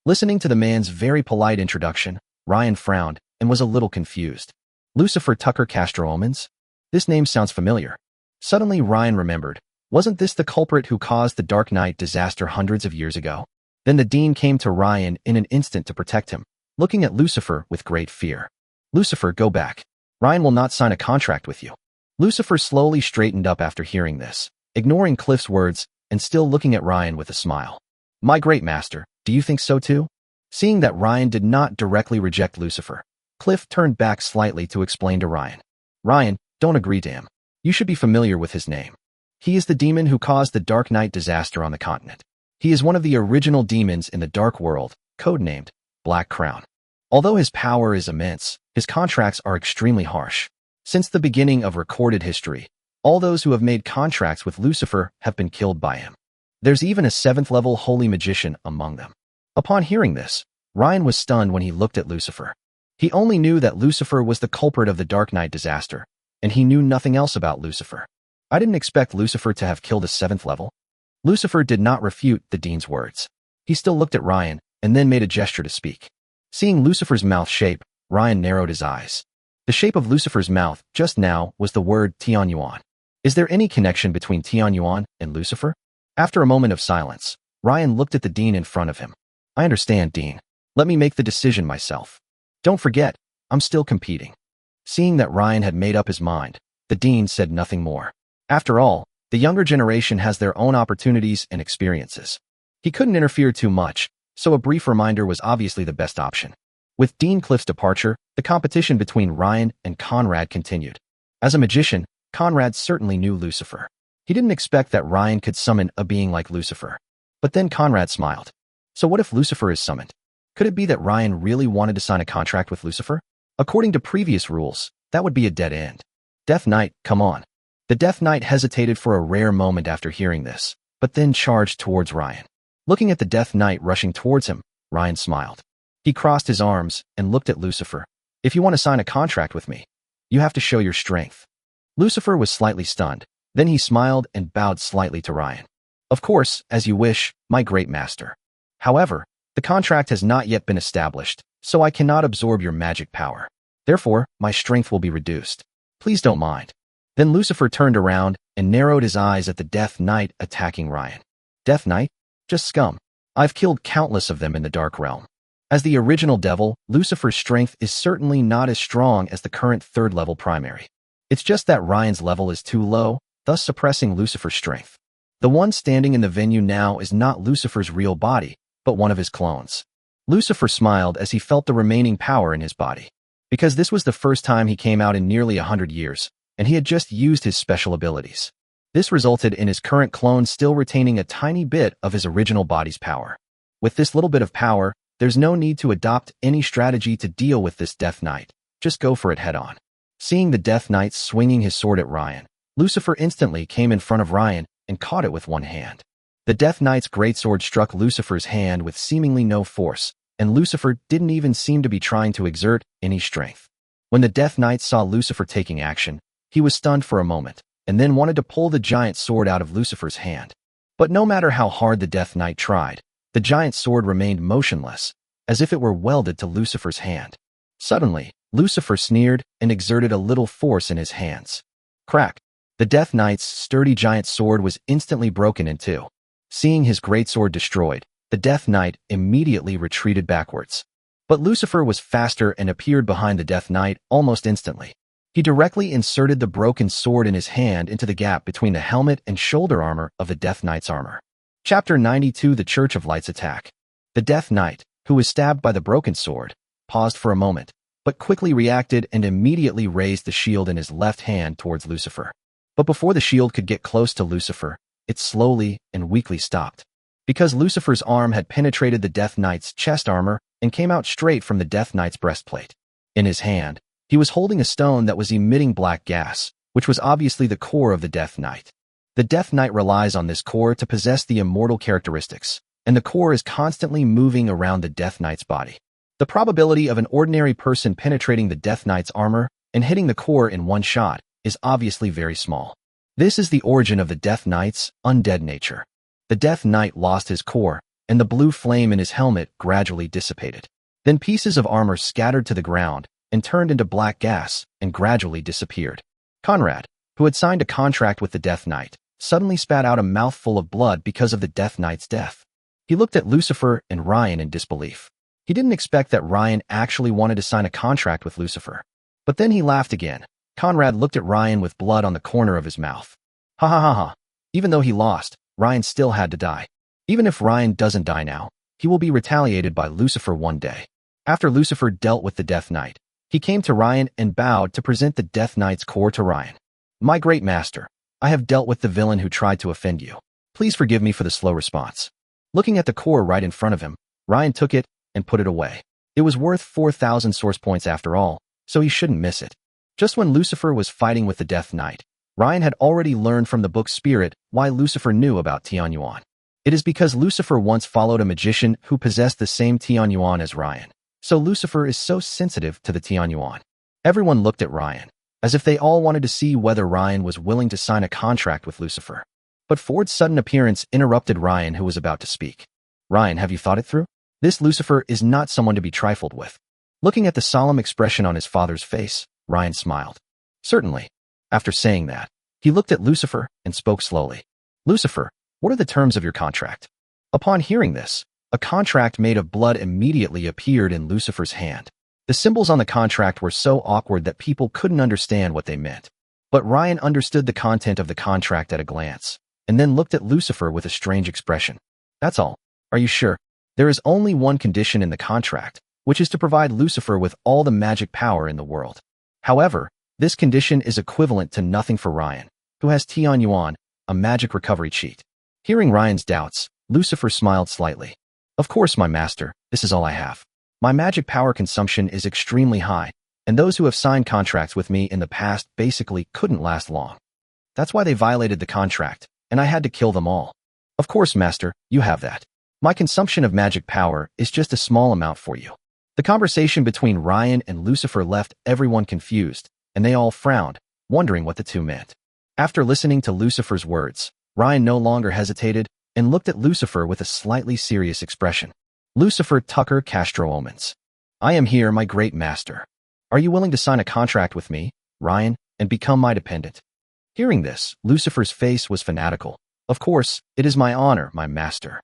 Listening to the man's very polite introduction, Ryan frowned and was a little confused. Lucifer Tucker Castro Omens? This name sounds familiar. Suddenly Ryan remembered, wasn't this the culprit who caused the Dark Knight disaster hundreds of years ago? Then the Dean came to Ryan in an instant to protect him, looking at Lucifer with great fear. Lucifer, go back. Ryan will not sign a contract with you. Lucifer slowly straightened up after hearing this, ignoring Cliff's words and still looking at Ryan with a smile. My great master, do you think so too? Seeing that Ryan did not directly reject Lucifer, Cliff turned back slightly to explain to Ryan. Ryan, don't agree to him. You should be familiar with his name. He is the demon who caused the Dark Knight disaster on the continent. He is one of the original demons in the Dark World, codenamed Black Crown. Although his power is immense, his contracts are extremely harsh. Since the beginning of recorded history, all those who have made contracts with Lucifer have been killed by him. There's even a 7th-level holy magician among them. Upon hearing this, Ryan was stunned when he looked at Lucifer. He only knew that Lucifer was the culprit of the Dark Knight disaster, and he knew nothing else about Lucifer. I didn't expect Lucifer to have killed a 7th level. Lucifer did not refute the dean's words. He still looked at Ryan and then made a gesture to speak. Seeing Lucifer's mouth shape, Ryan narrowed his eyes. The shape of Lucifer's mouth just now was the word Tianyuan. Is there any connection between Tianyuan and Lucifer? After a moment of silence, Ryan looked at the dean in front of him. I understand, Dean. Let me make the decision myself. Don't forget, I'm still competing. Seeing that Ryan had made up his mind, the dean said nothing more. After all, the younger generation has their own opportunities and experiences. He couldn't interfere too much, so a brief reminder was obviously the best option. With Dean Cliff's departure, the competition between Ryan and Conrad continued. As a magician, Conrad certainly knew Lucifer. He didn't expect that Ryan could summon a being like Lucifer. But then Conrad smiled. So what if Lucifer is summoned? Could it be that Ryan really wanted to sign a contract with Lucifer? According to previous rules, that would be a dead end. Death Knight, come on. The Death Knight hesitated for a rare moment after hearing this, but then charged towards Ryan. Looking at the Death Knight rushing towards him, Ryan smiled. He crossed his arms and looked at Lucifer. If you want to sign a contract with me, you have to show your strength. Lucifer was slightly stunned. Then he smiled and bowed slightly to Ryan. Of course, as you wish, my great master. However, the contract has not yet been established, so I cannot absorb your magic power. Therefore, my strength will be reduced. Please don't mind. Then Lucifer turned around and narrowed his eyes at the Death Knight attacking Ryan. Death Knight? Just scum. I've killed countless of them in the Dark Realm. As the original devil, Lucifer's strength is certainly not as strong as the current 3rd level primary. It's just that Ryan's level is too low, thus suppressing Lucifer's strength. The one standing in the venue now is not Lucifer's real body, but one of his clones. Lucifer smiled as he felt the remaining power in his body. Because this was the first time he came out in nearly 100 years, and he had just used his special abilities. This resulted in his current clone still retaining a tiny bit of his original body's power. With this little bit of power, there's no need to adopt any strategy to deal with this Death Knight. Just go for it head-on. Seeing the Death Knight swinging his sword at Ryan, Lucifer instantly came in front of Ryan and caught it with one hand. The Death Knight's greatsword struck Lucifer's hand with seemingly no force, and Lucifer didn't even seem to be trying to exert any strength. When the Death Knight saw Lucifer taking action, he was stunned for a moment, and then wanted to pull the giant sword out of Lucifer's hand. But no matter how hard the Death Knight tried, the giant sword remained motionless, as if it were welded to Lucifer's hand. Suddenly, Lucifer sneered and exerted a little force in his hands. Crack! The Death Knight's sturdy giant sword was instantly broken in two. Seeing his greatsword destroyed, the Death Knight immediately retreated backwards. But Lucifer was faster and appeared behind the Death Knight almost instantly. He directly inserted the broken sword in his hand into the gap between the helmet and shoulder armor of the Death Knight's armor. Chapter 92: The Church of Light's Attack. The Death Knight, who was stabbed by the broken sword, paused for a moment, but quickly reacted and immediately raised the shield in his left hand towards Lucifer. But before the shield could get close to Lucifer, it slowly and weakly stopped. Because Lucifer's arm had penetrated the Death Knight's chest armor and came out straight from the Death Knight's breastplate. In his hand, he was holding a stone that was emitting black gas, which was obviously the core of the Death Knight. The Death Knight relies on this core to possess the immortal characteristics, and the core is constantly moving around the Death Knight's body. The probability of an ordinary person penetrating the Death Knight's armor and hitting the core in one shot is obviously very small. This is the origin of the Death Knight's undead nature. The Death Knight lost his core, and the blue flame in his helmet gradually dissipated. Then pieces of armor scattered to the ground and turned into black gas and gradually disappeared. Conrad, who had signed a contract with the Death Knight, suddenly spat out a mouthful of blood because of the Death Knight's death. He looked at Lucifer and Ryan in disbelief. He didn't expect that Ryan actually wanted to sign a contract with Lucifer. But then he laughed again. Conrad looked at Ryan with blood on the corner of his mouth. Ha ha ha ha. Even though he lost, Ryan still had to die. Even if Ryan doesn't die now, he will be retaliated by Lucifer one day. After Lucifer dealt with the Death Knight, he came to Ryan and bowed to present the Death Knight's core to Ryan. My great master, I have dealt with the villain who tried to offend you. Please forgive me for the slow response. Looking at the core right in front of him, Ryan took it and put it away. It was worth 4,000 source points after all, so he shouldn't miss it. Just when Lucifer was fighting with the Death Knight, Ryan had already learned from the book Spirit why Lucifer knew about Tianyuan. It is because Lucifer once followed a magician who possessed the same Tianyuan as Ryan. So Lucifer is so sensitive to the Tianyuan. Everyone looked at Ryan. as if they all wanted to see whether Ryan was willing to sign a contract with Lucifer. But Ford's sudden appearance interrupted Ryan, who was about to speak. Ryan, have you thought it through? This Lucifer is not someone to be trifled with. Looking at the solemn expression on his father's face, Ryan smiled. Certainly. After saying that, he looked at Lucifer and spoke slowly. Lucifer, what are the terms of your contract? Upon hearing this, a contract made of blood immediately appeared in Lucifer's hand. The symbols on the contract were so awkward that people couldn't understand what they meant. But Ryan understood the content of the contract at a glance, and then looked at Lucifer with a strange expression. That's all. Are you sure? There is only one condition in the contract, which is to provide Lucifer with all the magic power in the world. However, this condition is equivalent to nothing for Ryan, who has Tian Yuan, a magic recovery cheat. Hearing Ryan's doubts, Lucifer smiled slightly. Of course, my master, this is all I have. My magic power consumption is extremely high, and those who have signed contracts with me in the past basically couldn't last long. That's why they violated the contract, and I had to kill them all. Of course, master, you have that. My consumption of magic power is just a small amount for you. The conversation between Ryan and Lucifer left everyone confused, and they all frowned, wondering what the two meant. After listening to Lucifer's words, Ryan no longer hesitated and looked at Lucifer with a slightly serious expression. Lucifer Tucker Castro Omens. I am here, my great master. Are you willing to sign a contract with me, Ryan, and become my dependent? Hearing this, Lucifer's face was fanatical. Of course, it is my honor, my master.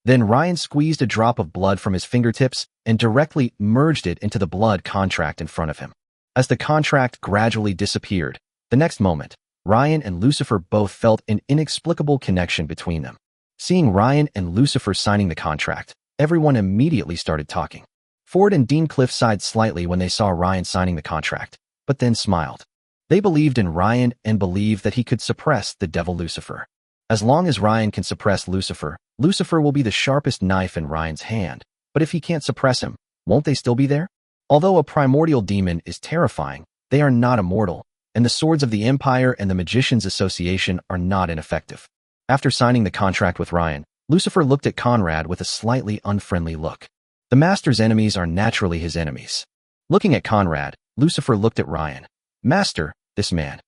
Then Ryan squeezed a drop of blood from his fingertips and directly merged it into the blood contract in front of him. As the contract gradually disappeared, the next moment, Ryan and Lucifer both felt an inexplicable connection between them. Seeing Ryan and Lucifer signing the contract, everyone immediately started talking. Ford and Dean Cliff sighed slightly when they saw Ryan signing the contract, but then smiled. They believed in Ryan and believed that he could suppress the devil Lucifer. As long as Ryan can suppress Lucifer, Lucifer will be the sharpest knife in Ryan's hand. But if he can't suppress him, won't they still be there? Although a primordial demon is terrifying, they are not immortal, and the swords of the Empire and the Magicians Association are not ineffective. After signing the contract with Ryan, Lucifer looked at Conrad with a slightly unfriendly look. The master's enemies are naturally his enemies. Looking at Conrad, Lucifer looked at Ryan. Master, this man.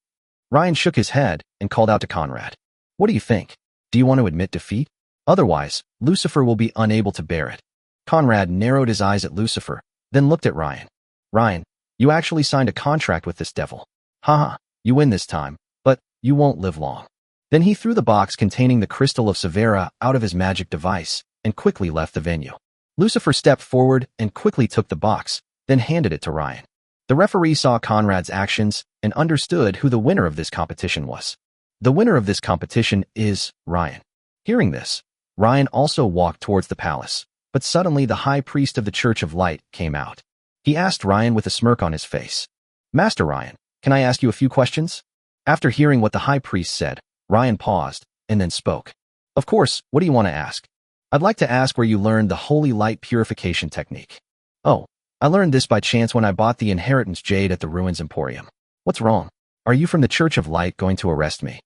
Ryan shook his head and called out to Conrad. What do you think? Do you want to admit defeat? Otherwise, Lucifer will be unable to bear it. Conrad narrowed his eyes at Lucifer, then looked at Ryan. Ryan, you actually signed a contract with this devil. Haha, you win this time, but you won't live long. Then he threw the box containing the crystal of Severa out of his magic device and quickly left the venue. Lucifer stepped forward and quickly took the box, then handed it to Ryan. The referee saw Conrad's actions and understood who the winner of this competition was. The winner of this competition is Ryan. Hearing this, Ryan also walked towards the palace, but suddenly the high priest of the Church of Light came out. He asked Ryan with a smirk on his face. Master Ryan, can I ask you a few questions? After hearing what the high priest said, Ryan paused and then spoke. Of course, what do you want to ask? I'd like to ask where you learned the holy light purification technique. Oh, I learned this by chance when I bought the inheritance jade at the Ruins Emporium. What's wrong? Are you from the Church of Light going to arrest me?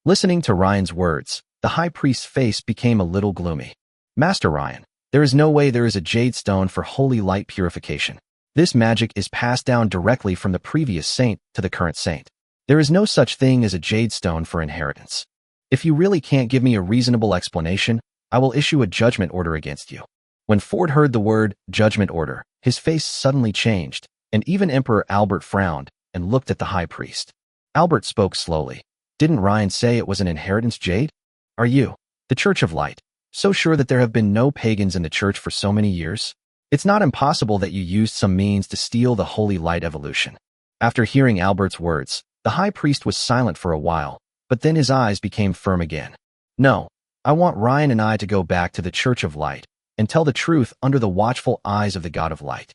Listening to Ryan's words, the high priest's face became a little gloomy. Master Ryan, there is no way there is a jade stone for holy light purification. This magic is passed down directly from the previous saint to the current saint. There is no such thing as a jade stone for inheritance. If you really can't give me a reasonable explanation, I will issue a judgment order against you. When Ford heard the word judgment order, his face suddenly changed, and even Emperor Albert frowned and looked at the high priest. Albert spoke slowly. Didn't Ryan say it was an inheritance jade? Are you, the Church of Light, so sure that there have been no pagans in the church for so many years? It's not impossible that you used some means to steal the holy light evolution. After hearing Albert's words, the high priest was silent for a while, but then his eyes became firm again. No, I want Ryan and I to go back to the Church of Light and tell the truth under the watchful eyes of the God of Light.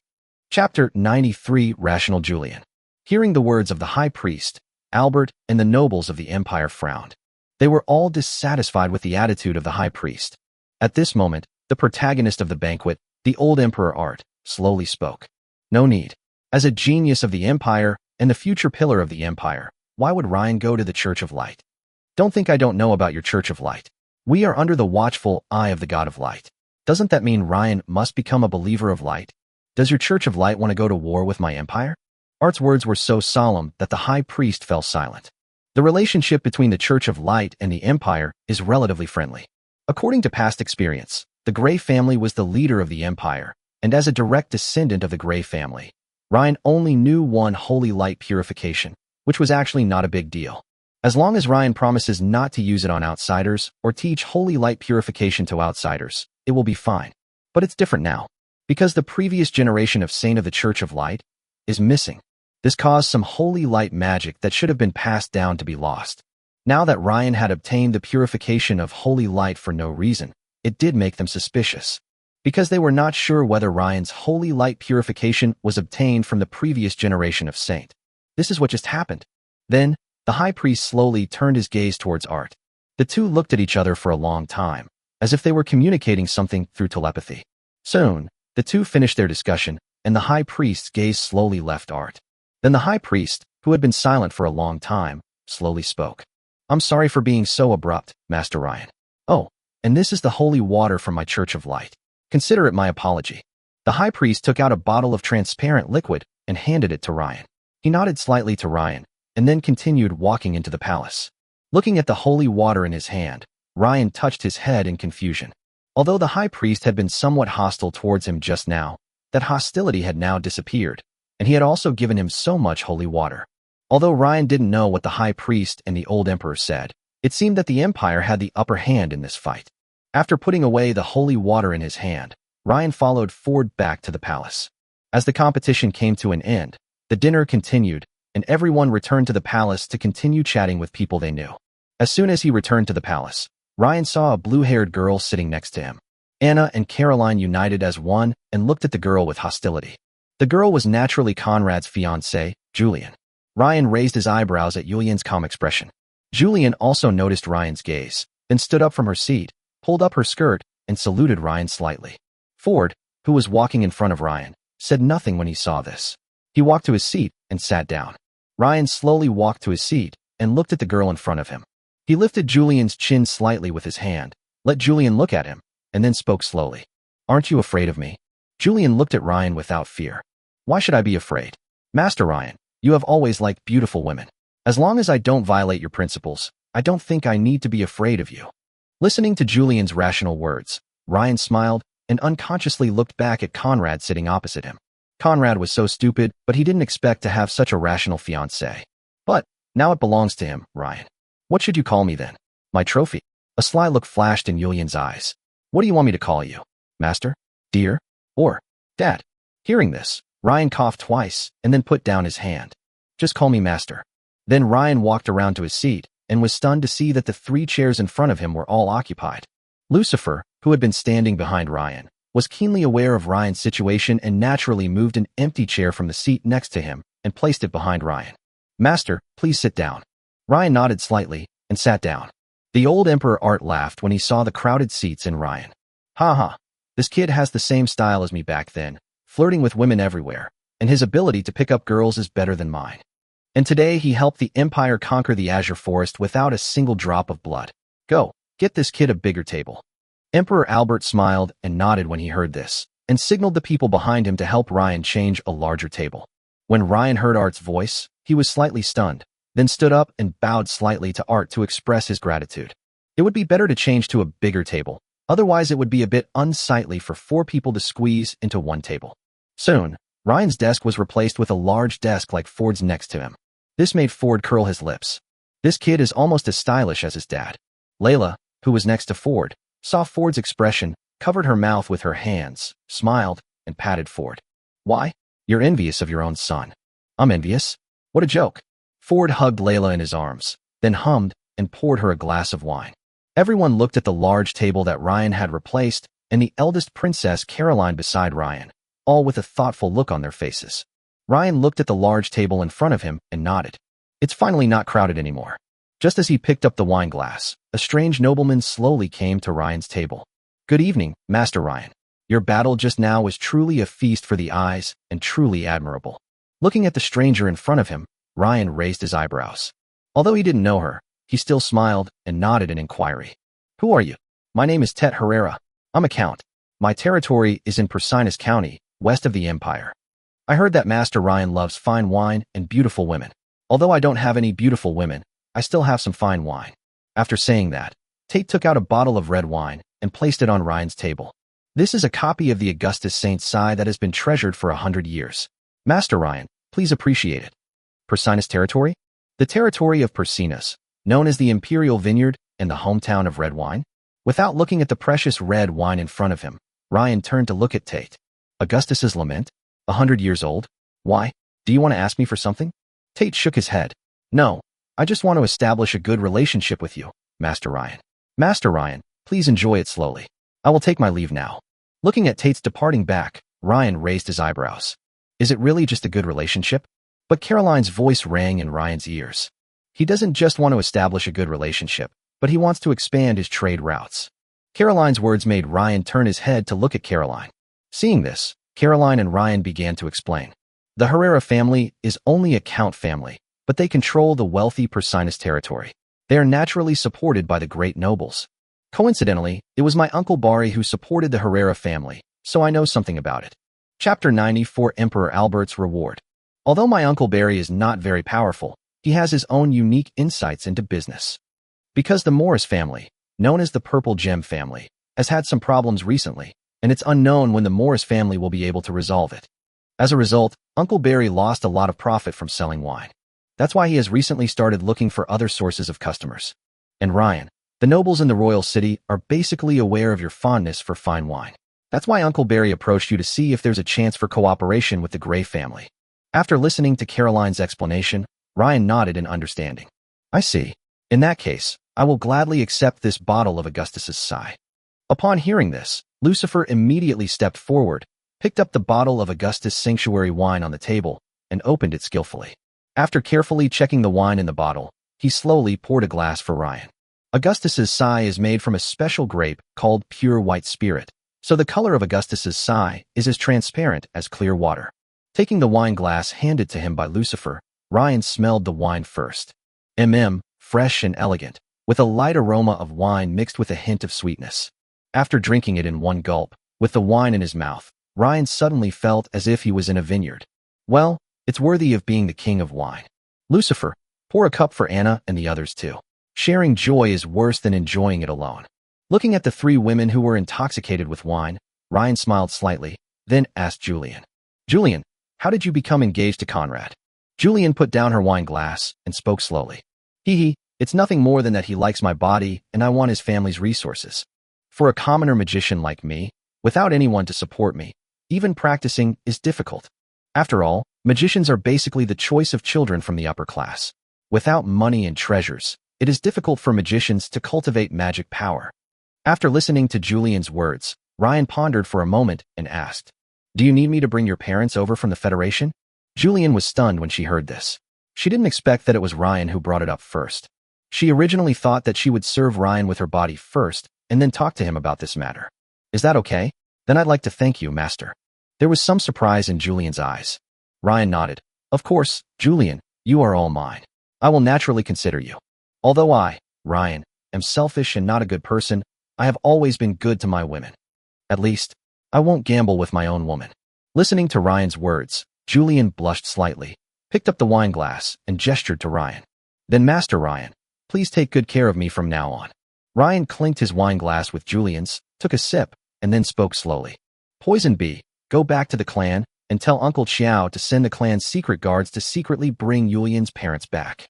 Chapter 93 Rational Julian. Hearing the words of the high priest, Albert and the nobles of the empire frowned. They were all dissatisfied with the attitude of the high priest. At this moment, the protagonist of the banquet, the old Emperor Art, slowly spoke. No need. As a genius of the empire and the future pillar of the empire, why would Ryan go to the Church of Light? Don't think I don't know about your Church of Light. We are under the watchful eye of the God of Light. Doesn't that mean Ryan must become a believer of light? Does your Church of Light want to go to war with my empire? Art's words were so solemn that the high priest fell silent. The relationship between the Church of Light and the Empire is relatively friendly. According to past experience, the Grey family was the leader of the Empire, and as a direct descendant of the Grey family, Ryan only knew one holy light purification, which was actually not a big deal. As long as Ryan promises not to use it on outsiders or teach holy light purification to outsiders, it will be fine. But it's different now, because the previous generation of Saint of the Church of Light is missing. This caused some holy light magic that should have been passed down to be lost. Now that Ryan had obtained the purification of holy light for no reason, it did make them suspicious, because they were not sure whether Ryan's holy light purification was obtained from the previous generation of saint. This is what just happened. Then, the high priest slowly turned his gaze towards Art. The two looked at each other for a long time, as if they were communicating something through telepathy. Soon, the two finished their discussion, and the high priest's gaze slowly left Art. Then the high priest, who had been silent for a long time, slowly spoke. "I'm sorry for being so abrupt, Master Ryan. Oh, and this is the holy water from my Church of Light. Consider it my apology." The high priest took out a bottle of transparent liquid and handed it to Ryan. He nodded slightly to Ryan, and then continued walking into the palace. Looking at the holy water in his hand, Ryan touched his head in confusion. Although the high priest had been somewhat hostile towards him just now, that hostility had now disappeared, and he had also given him so much holy water. Although Ryan didn't know what the high priest and the old emperor said, it seemed that the Empire had the upper hand in this fight. After putting away the holy water in his hand, Ryan followed Ford back to the palace. As the competition came to an end, the dinner continued, and everyone returned to the palace to continue chatting with people they knew. As soon as he returned to the palace, Ryan saw a blue-haired girl sitting next to him. Anna and Caroline united as one and looked at the girl with hostility. The girl was naturally Conrad's fiancé, Julian. Ryan raised his eyebrows at Julian's calm expression. Julian also noticed Ryan's gaze, then stood up from her seat, pulled up her skirt, and saluted Ryan slightly. Ford, who was walking in front of Ryan, said nothing when he saw this. He walked to his seat and sat down. Ryan slowly walked to his seat and looked at the girl in front of him. He lifted Julian's chin slightly with his hand, let Julian look at him, and then spoke slowly. "Aren't you afraid of me?" Julian looked at Ryan without fear. "Why should I be afraid? Master Ryan, you have always liked beautiful women. As long as I don't violate your principles, I don't think I need to be afraid of you." Listening to Julian's rational words, Ryan smiled and unconsciously looked back at Conrad sitting opposite him. Conrad was so stupid, but he didn't expect to have such a rational fiancé. "But now it belongs to him, Ryan. What should you call me then? My trophy?" A sly look flashed in Julian's eyes. "What do you want me to call you? Master? Dear? Or Dad?" Hearing this, Ryan coughed twice and then put down his hand. "Just call me Master." Then Ryan walked around to his seat and was stunned to see that the 3 chairs in front of him were all occupied. Lucifer, who had been standing behind Ryan, was keenly aware of Ryan's situation and naturally moved an empty chair from the seat next to him and placed it behind Ryan. "Master, please sit down." Ryan nodded slightly and sat down. The old Emperor Art laughed when he saw the crowded seats in Ryan. "Ha ha, this kid has the same style as me back then, flirting with women everywhere, and his ability to pick up girls is better than mine. And today he helped the Empire conquer the Azure Forest without a single drop of blood. Go, get this kid a bigger table." Emperor Albert smiled and nodded when he heard this, and signaled the people behind him to help Ryan change a larger table. When Ryan heard Art's voice, he was slightly stunned, then stood up and bowed slightly to Art to express his gratitude. It would be better to change to a bigger table, otherwise it would be a bit unsightly for 4 people to squeeze into one table. Soon, Ryan's desk was replaced with a large desk like Ford's next to him. This made Ford curl his lips. This kid is almost as stylish as his dad. Layla, who was next to Ford, saw Ford's expression, covered her mouth with her hands, smiled, and patted Ford. "Why? You're envious of your own son." "I'm envious? What a joke." Ford hugged Layla in his arms, then hummed and poured her a glass of wine. Everyone looked at the large table that Ryan had replaced and the eldest princess Caroline beside Ryan, all with a thoughtful look on their faces. Ryan looked at the large table in front of him and nodded. It's finally not crowded anymore. Just as he picked up the wine glass, a strange nobleman slowly came to Ryan's table. "Good evening, Master Ryan. Your battle just now was truly a feast for the eyes and truly admirable." Looking at the stranger in front of him, Ryan raised his eyebrows. Although he didn't know her, he still smiled and nodded in inquiry. "Who are you?" "My name is Tet Herrera. I'm a count. My territory is in Persinus County, west of the Empire." I heard that Master Ryan loves fine wine and beautiful women. Although I don't have any beautiful women, I still have some fine wine. After saying that, Tate took out a bottle of red wine and placed it on Ryan's table. This is a copy of the Augustus Saint Sai that has been treasured for 100 years. Master Ryan, please appreciate it. Persinus territory? The territory of Persinus, known as the Imperial Vineyard and the hometown of red wine? Without looking at the precious red wine in front of him, Ryan turned to look at Tate. Augustus's lament? 100 years old? Why? Do you want to ask me for something? Tate shook his head. No, I just want to establish a good relationship with you, Master Ryan. Master Ryan, please enjoy it slowly. I will take my leave now. Looking at Tate's departing back, Ryan raised his eyebrows. Is it really just a good relationship? But Caroline's voice rang in Ryan's ears. He doesn't just want to establish a good relationship, but he wants to expand his trade routes. Caroline's words made Ryan turn his head to look at Caroline. Seeing this, Caroline and Ryan began to explain. The Herrera family is only a count family, but they control the wealthy Persinus territory. They are naturally supported by the great nobles. Coincidentally, it was my Uncle Barry who supported the Herrera family, so I know something about it. Chapter 94 Emperor Albert's Reward. Although my Uncle Barry is not very powerful, he has his own unique insights into business. Because the Morris family, known as the Purple Gem family, has had some problems recently, and it's unknown when the Morris family will be able to resolve it. As a result, Uncle Barry lost a lot of profit from selling wine. That's why he has recently started looking for other sources of customers. And Ryan, the nobles in the royal city are basically aware of your fondness for fine wine. That's why Uncle Barry approached you to see if there's a chance for cooperation with the Gray family. After listening to Caroline's explanation, Ryan nodded in understanding. I see. In that case, I will gladly accept this bottle of Augustus's Sai. Upon hearing this, Lucifer immediately stepped forward, picked up the bottle of Augustus Sanctuary wine on the table, and opened it skillfully. After carefully checking the wine in the bottle, he slowly poured a glass for Ryan. Augustus's Sai is made from a special grape called pure white spirit, so the color of Augustus's Sai is as transparent as clear water. Taking the wine glass handed to him by Lucifer, Ryan smelled the wine first. Fresh and elegant, with a light aroma of wine mixed with a hint of sweetness. After drinking it in one gulp, with the wine in his mouth, Ryan suddenly felt as if he was in a vineyard. Well, it's worthy of being the king of wine. Lucifer, pour a cup for Anna and the others too. Sharing joy is worse than enjoying it alone. Looking at the three women who were intoxicated with wine, Ryan smiled slightly, then asked Julian. Julian, how did you become engaged to Conrad? Julian put down her wine glass and spoke slowly. It's nothing more than that he likes my body and I want his family's resources. For a commoner magician like me, without anyone to support me, even practicing is difficult. After all, magicians are basically the choice of children from the upper class. Without money and treasures, it is difficult for magicians to cultivate magic power. After listening to Julian's words, Ryan pondered for a moment and asked, Do you need me to bring your parents over from the Federation? Julian was stunned when she heard this. She didn't expect that it was Ryan who brought it up first. She originally thought that she would serve Ryan with her body first and then talk to him about this matter. Is that okay? Then I'd like to thank you, Master. There was some surprise in Julian's eyes. Ryan nodded. Of course, Julian, you are all mine. I will naturally consider you. Although I, Ryan, am selfish and not a good person, I have always been good to my women. At least, I won't gamble with my own woman. Listening to Ryan's words, Julian blushed slightly, picked up the wine glass, and gestured to Ryan. Then Master Ryan, please take good care of me from now on. Ryan clinked his wine glass with Julian's, took a sip, and then spoke slowly. Poison Bee, go back to the clan and tell Uncle Chiao to send the clan's secret guards to secretly bring Julian's parents back.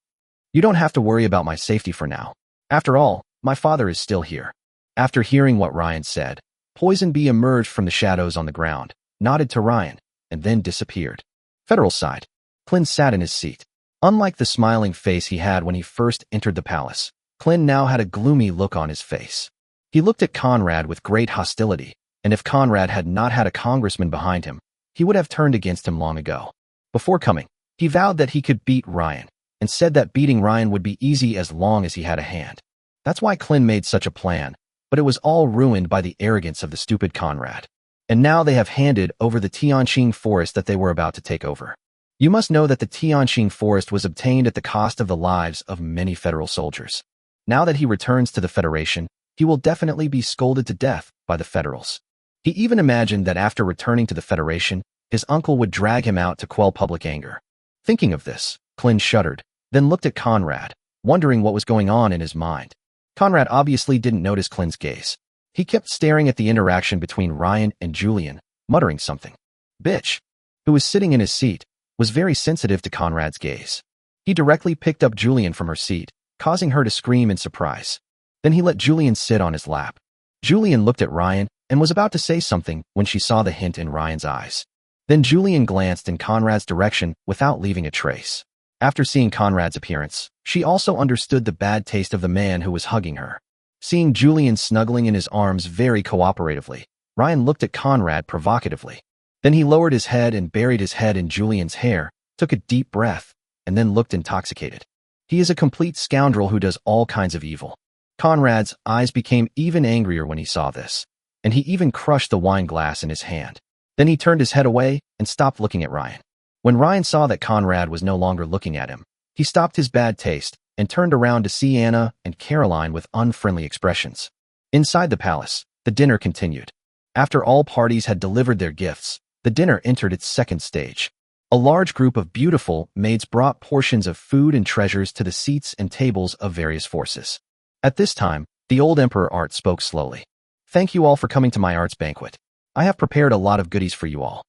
You don't have to worry about my safety for now. After all, my father is still here. After hearing what Ryan said, Poison Bee emerged from the shadows on the ground, nodded to Ryan, and then disappeared. Federal side. Clint sat in his seat. Unlike the smiling face he had when he first entered the palace, Clint now had a gloomy look on his face. He looked at Conrad with great hostility, and if Conrad had not had a congressman behind him, he would have turned against him long ago. Before coming, he vowed that he could beat Ryan, and said that beating Ryan would be easy as long as he had a hand. That's why Clint made such a plan, but it was all ruined by the arrogance of the stupid Conrad. And now they have handed over the Tianqing forest that they were about to take over. You must know that the Tianqing forest was obtained at the cost of the lives of many federal soldiers. Now that he returns to the Federation, he will definitely be scolded to death by the Federals. He even imagined that after returning to the Federation, his uncle would drag him out to quell public anger. Thinking of this, Clint shuddered, then looked at Conrad, wondering what was going on in his mind. Conrad obviously didn't notice Clint's gaze. He kept staring at the interaction between Ryan and Julian, muttering something. Bitch, who was sitting in his seat, was very sensitive to Conrad's gaze. He directly picked up Julian from her seat, causing her to scream in surprise. Then he let Julian sit on his lap. Julian looked at Ryan and was about to say something when she saw the hint in Ryan's eyes. Then Julian glanced in Conrad's direction without leaving a trace. After seeing Conrad's appearance, she also understood the bad taste of the man who was hugging her. Seeing Julian snuggling in his arms very cooperatively, Ryan looked at Conrad provocatively. Then he lowered his head and buried his head in Julian's hair, took a deep breath, and then looked intoxicated. He is a complete scoundrel who does all kinds of evil. Conrad's eyes became even angrier when he saw this, and he even crushed the wine glass in his hand. Then he turned his head away and stopped looking at Ryan. When Ryan saw that Conrad was no longer looking at him, he stopped his bad taste and turned around to see Anna and Caroline with unfriendly expressions. Inside the palace, the dinner continued. After all parties had delivered their gifts, the dinner entered its second stage. A large group of beautiful maids brought portions of food and treasures to the seats and tables of various forces. At this time, the old Emperor Art spoke slowly. Thank you all for coming to my arts banquet. I have prepared a lot of goodies for you all.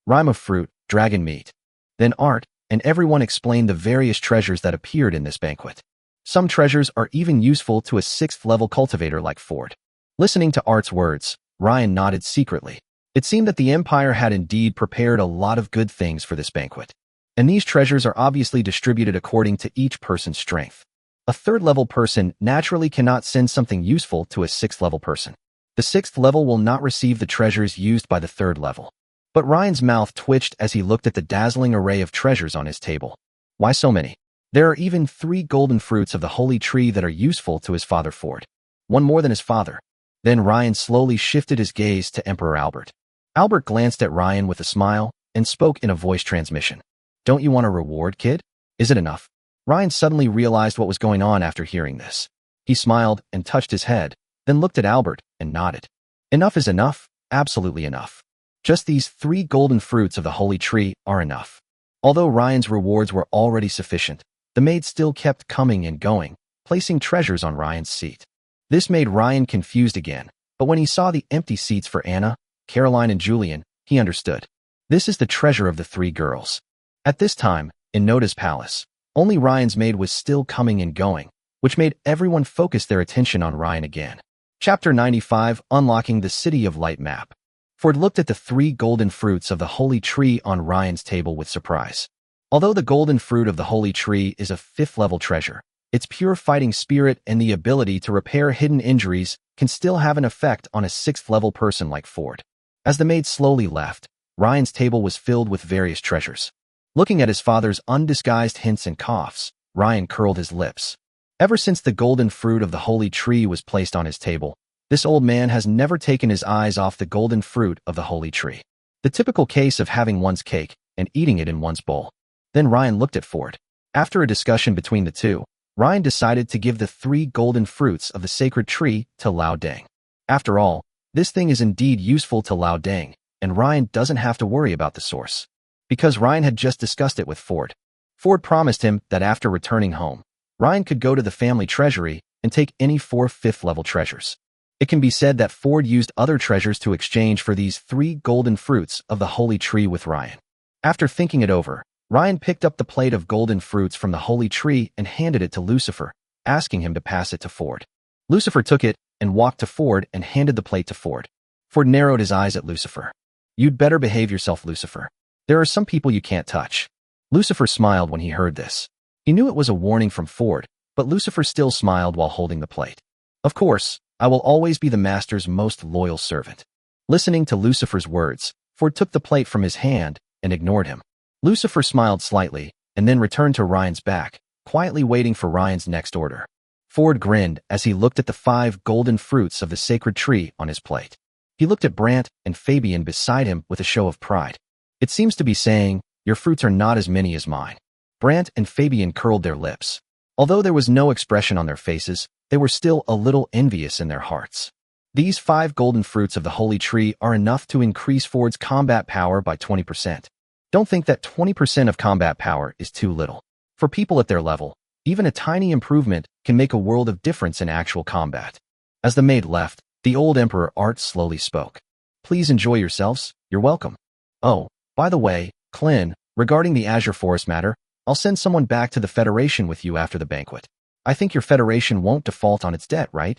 Rime of fruit, dragon meat. Then Art and everyone explained the various treasures that appeared in this banquet. Some treasures are even useful to a 6th-level cultivator like Ford. Listening to Art's words, Ryan nodded secretly. It seemed that the Empire had indeed prepared a lot of good things for this banquet. And these treasures are obviously distributed according to each person's strength. A 3rd-level person naturally cannot send something useful to a 6th-level person. The 6th level will not receive the treasures used by the 3rd level. But Ryan's mouth twitched as he looked at the dazzling array of treasures on his table. Why so many? There are even 3 golden fruits of the holy tree that are useful to his father Ford. One more than his father. Then Ryan slowly shifted his gaze to Emperor Albert. Albert glanced at Ryan with a smile and spoke in a voice transmission. Don't you want a reward, kid? Is it enough? Ryan suddenly realized what was going on after hearing this. He smiled and touched his head, then looked at Albert and nodded. Enough is enough, absolutely enough. Just these 3 golden fruits of the holy tree are enough. Although Ryan's rewards were already sufficient, the maid still kept coming and going, placing treasures on Ryan's seat. This made Ryan confused again, but when he saw the empty seats for Anna, Caroline, and Julian, he understood. This is the treasure of the 3 girls. At this time, in Noda's palace, only Ryan's maid was still coming and going, which made everyone focus their attention on Ryan again. Chapter 95, Unlocking the City of Light map. Ford looked at the 3 golden fruits of the holy tree on Ryan's table with surprise. Although the golden fruit of the holy tree is a 5th-level treasure, its pure fighting spirit and the ability to repair hidden injuries can still have an effect on a 6th-level person like Ford. As the maid slowly left, Ryan's table was filled with various treasures. Looking at his father's undisguised hints and coughs, Ryan curled his lips. Ever since the golden fruit of the holy tree was placed on his table, this old man has never taken his eyes off the golden fruit of the holy tree. The typical case of having one's cake and eating it in one's bowl. Then Ryan looked at Ford. After a discussion between the two, Ryan decided to give the 3 golden fruits of the sacred tree to Lao Deng. After all, this thing is indeed useful to Lao Deng, and Ryan doesn't have to worry about the source. Because Ryan had just discussed it with Ford. Ford promised him that after returning home, Ryan could go to the family treasury and take any 4 5th-level treasures. It can be said that Ford used other treasures to exchange for these 3 golden fruits of the holy tree with Ryan. After thinking it over, Ryan picked up the plate of golden fruits from the holy tree and handed it to Lucifer, asking him to pass it to Ford. Lucifer took it and walked to Ford and handed the plate to Ford. Ford narrowed his eyes at Lucifer. You'd better behave yourself, Lucifer. There are some people you can't touch. Lucifer smiled when he heard this. He knew it was a warning from Ford, but Lucifer still smiled while holding the plate. Of course, I will always be the master's most loyal servant. Listening to Lucifer's words, Ford took the plate from his hand and ignored him. Lucifer smiled slightly and then returned to Ryan's back, quietly waiting for Ryan's next order. Ford grinned as he looked at the 5 golden fruits of the sacred tree on his plate. He looked at Brant and Fabian beside him with a show of pride. It seems to be saying, your fruits are not as many as mine. Brant and Fabian curled their lips. Although there was no expression on their faces, they were still a little envious in their hearts. These 5 golden fruits of the holy tree are enough to increase Ford's combat power by 20%. Don't think that 20% of combat power is too little. For people at their level, even a tiny improvement can make a world of difference in actual combat. As the maid left, the old Emperor Art slowly spoke. Please enjoy yourselves, you're welcome. Oh, by the way, Clin, regarding the Azure Forest matter, I'll send someone back to the Federation with you after the banquet. I think your Federation won't default on its debt, right?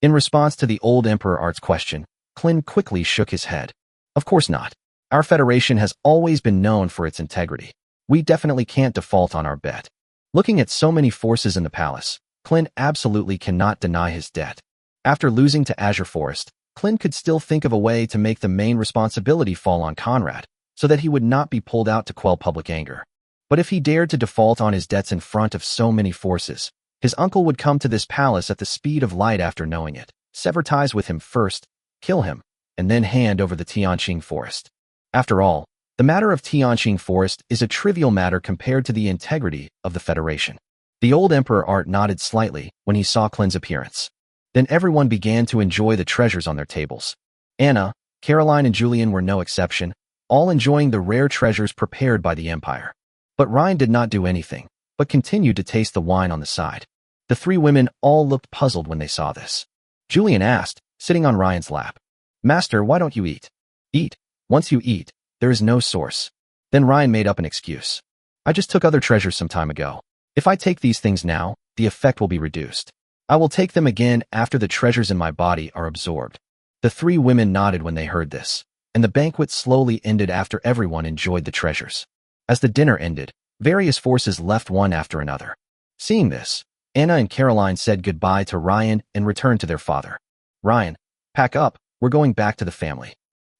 In response to the old Emperor Art's question, Clin quickly shook his head. Of course not. Our Federation has always been known for its integrity. We definitely can't default on our bet. Looking at so many forces in the palace, Clin absolutely cannot deny his debt. After losing to Azure Forest, Clin could still think of a way to make the main responsibility fall on Conrad, so that he would not be pulled out to quell public anger. But if he dared to default on his debts in front of so many forces, his uncle would come to this palace at the speed of light after knowing it, sever ties with him first, kill him, and then hand over the Tianqing Forest. After all, the matter of Tianqing Forest is a trivial matter compared to the integrity of the Federation. The old Emperor Art nodded slightly when he saw Clin's appearance. Then everyone began to enjoy the treasures on their tables. Anna, Caroline, and Julian were no exception, all enjoying the rare treasures prepared by the Empire. But Ryan did not do anything, but continued to taste the wine on the side. The 3 women all looked puzzled when they saw this. Julian asked, sitting on Ryan's lap, "Master, why don't you eat?" "Eat? Once you eat, there is no source." Then Ryan made up an excuse. "I just took other treasures some time ago. If I take these things now, the effect will be reduced. I will take them again after the treasures in my body are absorbed." The 3 women nodded when they heard this, and the banquet slowly ended after everyone enjoyed the treasures. As the dinner ended, various forces left one after another. Seeing this, Anna and Caroline said goodbye to Ryan and returned to their father. "Ryan, pack up, we're going back to the family."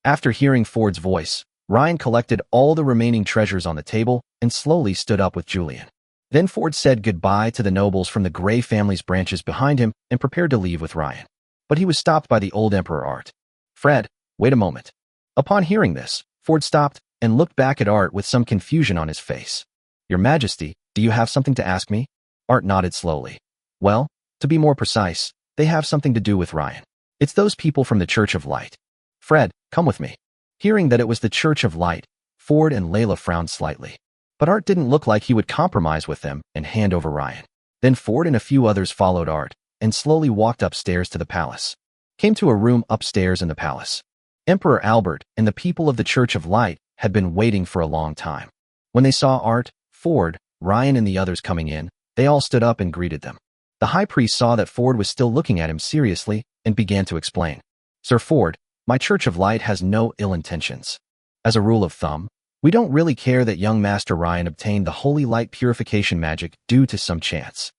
After hearing Ford's voice, Ryan collected all the remaining treasures on the table and slowly stood up with Julian. Then Ford said goodbye to the nobles from the Gray family's branches behind him and prepared to leave with Ryan. But he was stopped by the old Emperor Art. "Fred, wait a moment." Upon hearing this, Ford stopped and looked back at Art with some confusion on his face. "Your Majesty, do you have something to ask me?" Art nodded slowly. "Well, to be more precise, they have something to do with Ryan. It's those people from the Church of Light. Fred, come with me." Hearing that it was the Church of Light, Ford and Layla frowned slightly. But Art didn't look like he would compromise with them and hand over Ryan. Then Ford and a few others followed Art and slowly walked upstairs to the palace. Came to a room upstairs in the palace. Emperor Albert and the people of the Church of Light had been waiting for a long time. When they saw Art, Ford, Ryan, and the others coming in, they all stood up and greeted them. The high priest saw that Ford was still looking at him seriously and began to explain. "Sir Ford, my Church of Light has no ill intentions. As a rule of thumb, we don't really care that young Master Ryan obtained the holy light purification magic due to some chance.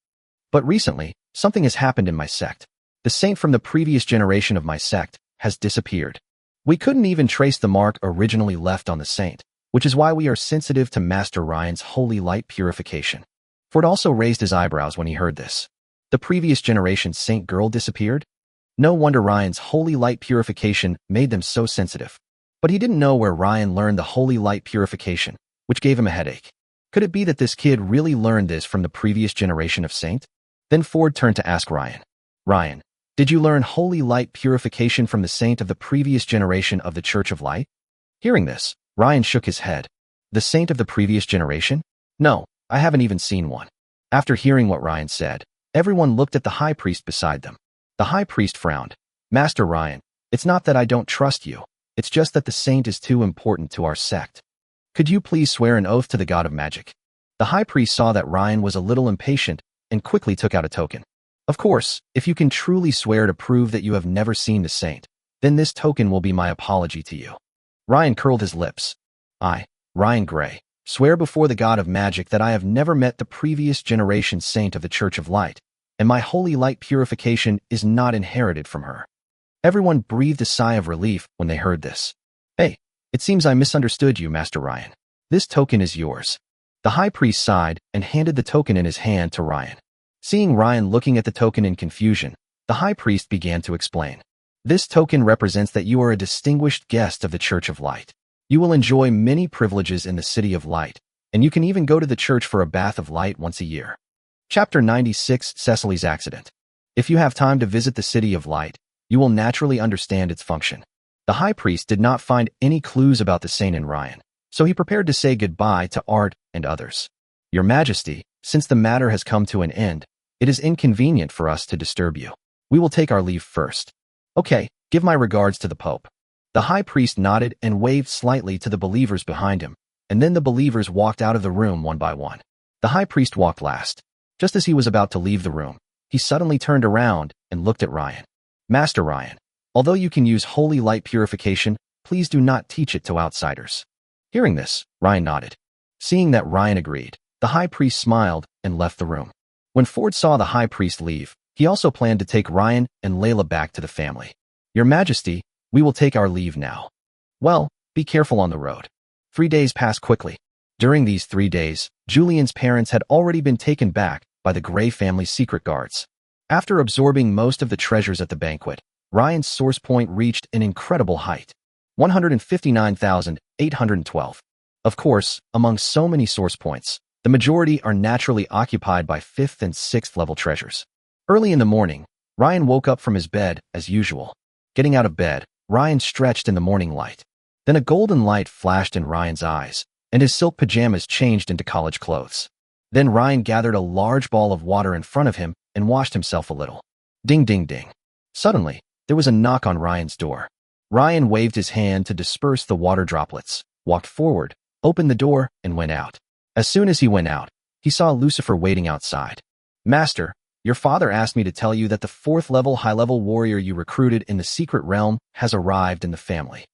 But recently, something has happened in my sect. The saint from the previous generation of my sect has disappeared. We couldn't even trace the mark originally left on the saint, which is why we are sensitive to Master Ryan's holy light purification." Ford also raised his eyebrows when he heard this. The previous generation's saint girl disappeared? No wonder Ryan's holy light purification made them so sensitive. But he didn't know where Ryan learned the holy light purification, which gave him a headache. Could it be that this kid really learned this from the previous generation of saint? Then Ford turned to ask Ryan. "Ryan, did you learn holy light purification from the saint of the previous generation of the Church of Light?" Hearing this, Ryan shook his head. "The saint of the previous generation? No, I haven't even seen one." After hearing what Ryan said, everyone looked at the high priest beside them. The high priest frowned. "Master Ryan, it's not that I don't trust you. It's just that the saint is too important to our sect. Could you please swear an oath to the god of magic?" The high priest saw that Ryan was a little impatient and quickly took out a token. "Of course, if you can truly swear to prove that you have never seen the saint, then this token will be my apology to you." Ryan curled his lips. "I, Ryan Gray, swear before the god of magic that I have never met the previous generation saint of the Church of Light, and my holy light purification is not inherited from her." Everyone breathed a sigh of relief when they heard this. "Hey, it seems I misunderstood you, Master Ryan. This token is yours." The high priest sighed and handed the token in his hand to Ryan. Seeing Ryan looking at the token in confusion, the high priest began to explain. "This token represents that you are a distinguished guest of the Church of Light. You will enjoy many privileges in the City of Light, and you can even go to the church for a bath of light once a year." Chapter 96, Cecily's Accident. If you have time to visit the City of Light, You will naturally understand its function. The high priest did not find any clues about the saint in Ryan, so he prepared to say goodbye to Art and others. Your Majesty, since the matter has come to an end, it is inconvenient for us to disturb you. We will take our leave first. Okay, give my regards to the Pope. The high priest nodded and waved slightly to the believers behind him, and then the believers walked out of the room one by one. The high priest walked last. Just as he was about to leave the room, he suddenly turned around and looked at Ryan. Master Ryan, although you can use holy light purification, please do not teach it to outsiders. Hearing this, Ryan nodded. Seeing that Ryan agreed, the high priest smiled and left the room. When Ford saw the high priest leave, he also planned to take Ryan and Layla back to the family. Your Majesty, we will take our leave now. Well, be careful on the road. 3 days passed quickly. During these 3 days, Julian's parents had already been taken back by the Gray family's secret guards. After absorbing most of the treasures at the banquet, Ryan's source point reached an incredible height. 159,812. Of course, among so many source points, the majority are naturally occupied by 5th and 6th level treasures. Early in the morning, Ryan woke up from his bed as usual. Getting out of bed, Ryan stretched in the morning light. Then a golden light flashed in Ryan's eyes, and his silk pajamas changed into college clothes. Then Ryan gathered a large ball of water in front of him and washed himself a little. Ding, ding, ding. Suddenly, there was a knock on Ryan's door. Ryan waved his hand to disperse the water droplets, walked forward, opened the door, and went out. As soon as he went out, he saw Lucifer waiting outside. Master, your father asked me to tell you that the 4th level high-level warrior you recruited in the secret realm has arrived in the family.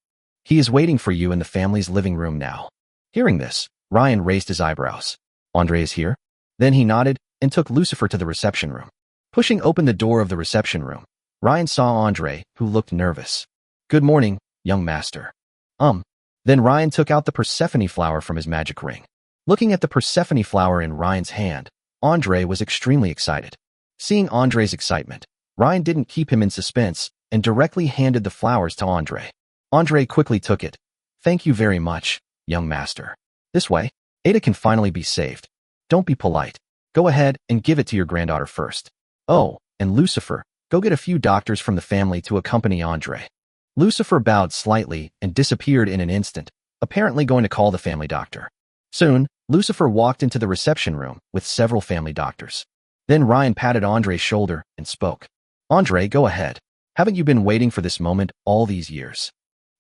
He is waiting for you in the family's living room now. Hearing this, Ryan raised his eyebrows. Andre is here? Then he nodded and took Lucifer to the reception room. Pushing open the door of the reception room, Ryan saw Andre, who looked nervous. Good morning, young master. Then Ryan took out the Persephone flower from his magic ring. Looking at the Persephone flower in Ryan's hand, Andre was extremely excited. Seeing Andre's excitement, Ryan didn't keep him in suspense and directly handed the flowers to Andre. Andre quickly took it. Thank you very much, young master. This way, Ada can finally be saved. Don't be polite. Go ahead and give it to your granddaughter first. Oh, and Lucifer, go get a few doctors from the family to accompany Andre. Lucifer bowed slightly and disappeared in an instant, apparently going to call the family doctor. Soon, Lucifer walked into the reception room with several family doctors. Then Ryan patted Andre's shoulder and spoke. Andre, go ahead. Haven't you been waiting for this moment all these years?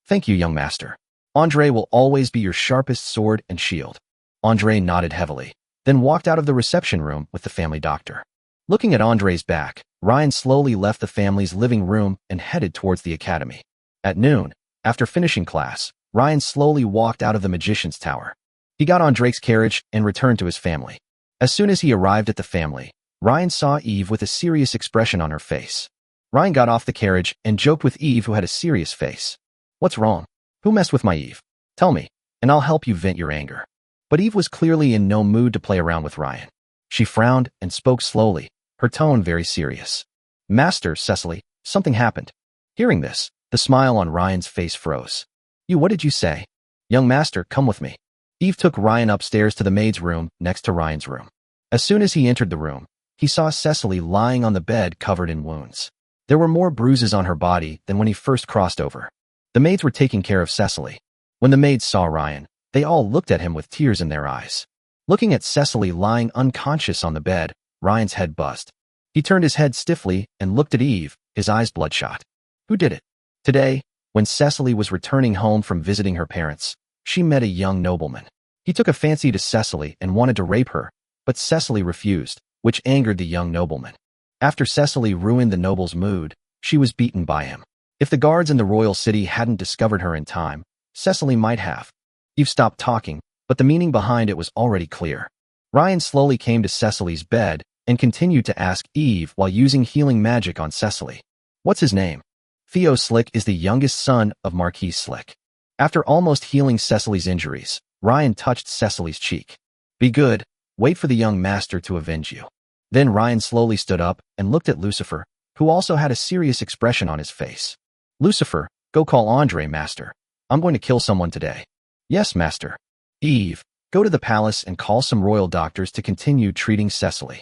Thank you, young master. Andre will always be your sharpest sword and shield. Andre nodded heavily, then walked out of the reception room with the family doctor. Looking at Andre's back, Ryan slowly left the family's living room and headed towards the academy. At noon, after finishing class, Ryan slowly walked out of the magician's tower. He got on Drake's carriage and returned to his family. As soon as he arrived at the family, Ryan saw Eve with a serious expression on her face. Ryan got off the carriage and joked with Eve, who had a serious face. What's wrong? Who messed with my Eve? Tell me, and I'll help you vent your anger. But Eve was clearly in no mood to play around with Ryan. She frowned and spoke slowly, her tone very serious. Master, Cecily, something happened. Hearing this, the smile on Ryan's face froze. What did you say? Young master, come with me. Eve took Ryan upstairs to the maid's room next to Ryan's room. As soon as he entered the room, he saw Cecily lying on the bed covered in wounds. There were more bruises on her body than when he first crossed over. The maids were taking care of Cecily. When the maids saw Ryan, they all looked at him with tears in their eyes. Looking at Cecily lying unconscious on the bed, Ryan's head buzzed. He turned his head stiffly and looked at Eve, his eyes bloodshot. Who did it? Today, when Cecily was returning home from visiting her parents, she met a young nobleman. He took a fancy to Cecily and wanted to rape her, but Cecily refused, which angered the young nobleman. After Cecily ruined the noble's mood, she was beaten by him. If the guards in the royal city hadn't discovered her in time, Cecily might have. Eve stopped talking, but the meaning behind it was already clear. Ryan slowly came to Cecily's bed and continued to ask Eve while using healing magic on Cecily. What's his name? Theo Slick is the youngest son of Marquis Slick. After almost healing Cecily's injuries, Ryan touched Cecily's cheek. Be good, wait for the young master to avenge you. Then Ryan slowly stood up and looked at Lucifer, who also had a serious expression on his face. Lucifer, go call Andre, master. I'm going to kill someone today. Yes, master. Eve, go to the palace and call some royal doctors to continue treating Cecily.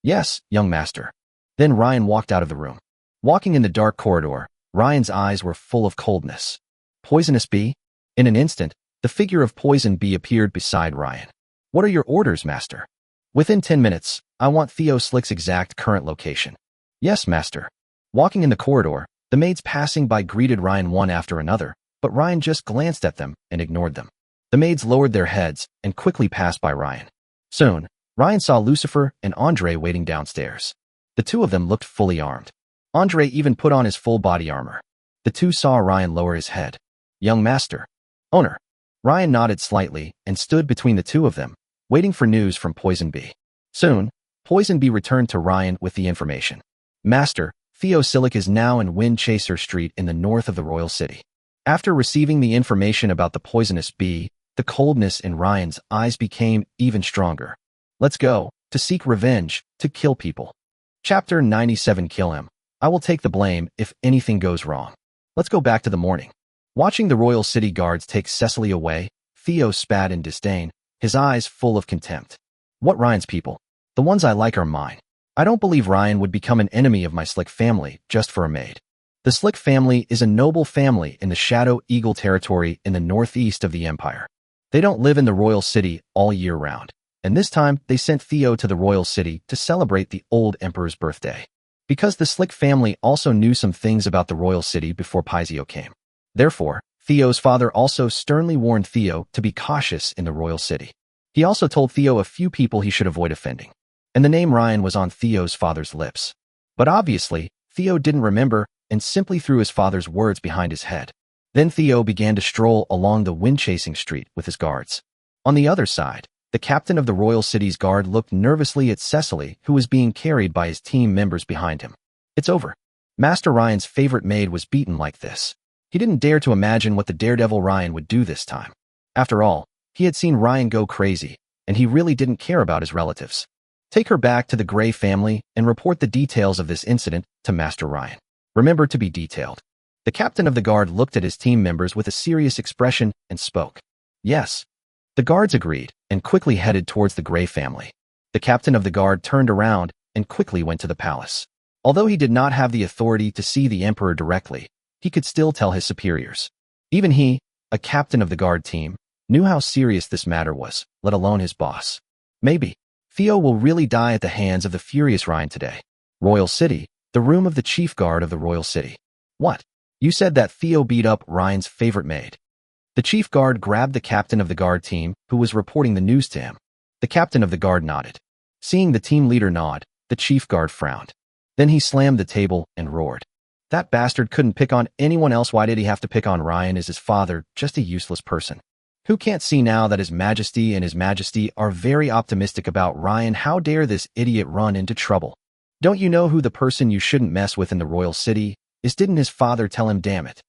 Yes, young master. Then Ryan walked out of the room. Walking in the dark corridor, Ryan's eyes were full of coldness. Poisonous bee? In an instant, the figure of Poison Bee appeared beside Ryan. What are your orders, Master? Within 10 minutes, I want Theo Slick's exact current location. Yes, Master. Walking in the corridor, the maids passing by greeted Ryan one after another, but Ryan just glanced at them and ignored them. The maids lowered their heads and quickly passed by Ryan. Soon, Ryan saw Lucifer and Andre waiting downstairs. The two of them looked fully armed. Andre even put on his full body armor. The two saw Ryan lower his head. Young Master. Owner. Ryan nodded slightly and stood between the two of them, waiting for news from Poison Bee. Soon, Poison Bee returned to Ryan with the information. Master, Theo Slick is now in Wind Chaser Street in the north of the Royal City. After receiving the information about the poisonous bee, the coldness in Ryan's eyes became even stronger. Let's go, to seek revenge, to kill people. Chapter 97. Kill him. I will take the blame if anything goes wrong. Let's go back to the morning. Watching the Royal City guards take Cecily away, Theo spat in disdain, his eyes full of contempt. What Ryan's people? The ones I like are mine. I don't believe Ryan would become an enemy of my Slick family just for a maid. The Slick family is a noble family in the Shadow Eagle territory in the northeast of the Empire. They don't live in the Royal City all year round, and this time they sent Theo to the Royal City to celebrate the old Emperor's birthday. Because the Slick family also knew some things about the Royal City before Paisio came. Therefore, Theo's father also sternly warned Theo to be cautious in the Royal City. He also told Theo a few people he should avoid offending. And the name Ryan was on Theo's father's lips. But obviously, Theo didn't remember and simply threw his father's words behind his head. Then Theo began to stroll along the wind-chasing street with his guards. On the other side, the captain of the Royal City's guard looked nervously at Cecily, who was being carried by his team members behind him. It's over. Master Ryan's favorite maid was beaten like this. He didn't dare to imagine what the daredevil Ryan would do this time. After all, he had seen Ryan go crazy, and he really didn't care about his relatives. Take her back to the Gray family and report the details of this incident to Master Ryan. Remember to be detailed. The captain of the guard looked at his team members with a serious expression and spoke. Yes. The guards agreed and quickly headed towards the Gray family. The captain of the guard turned around and quickly went to the palace. Although he did not have the authority to see the emperor directly, he could still tell his superiors. Even he, a captain of the guard team, knew how serious this matter was, let alone his boss. Maybe Theo will really die at the hands of the furious Ryan today. Royal City, the room of the chief guard of the Royal City. What? You said that Theo beat up Ryan's favorite maid. The chief guard grabbed the captain of the guard team, who was reporting the news to him. The captain of the guard nodded. Seeing the team leader nod, the chief guard frowned. Then he slammed the table and roared. That bastard couldn't pick on anyone else. Why did he have to pick on Ryan as his father, just a useless person? Who can't see now that His Majesty and His Majesty are very optimistic about Ryan? How dare this idiot run into trouble? Don't you know who the person you shouldn't mess with in the Royal City is? Didn't his father tell him, damn it?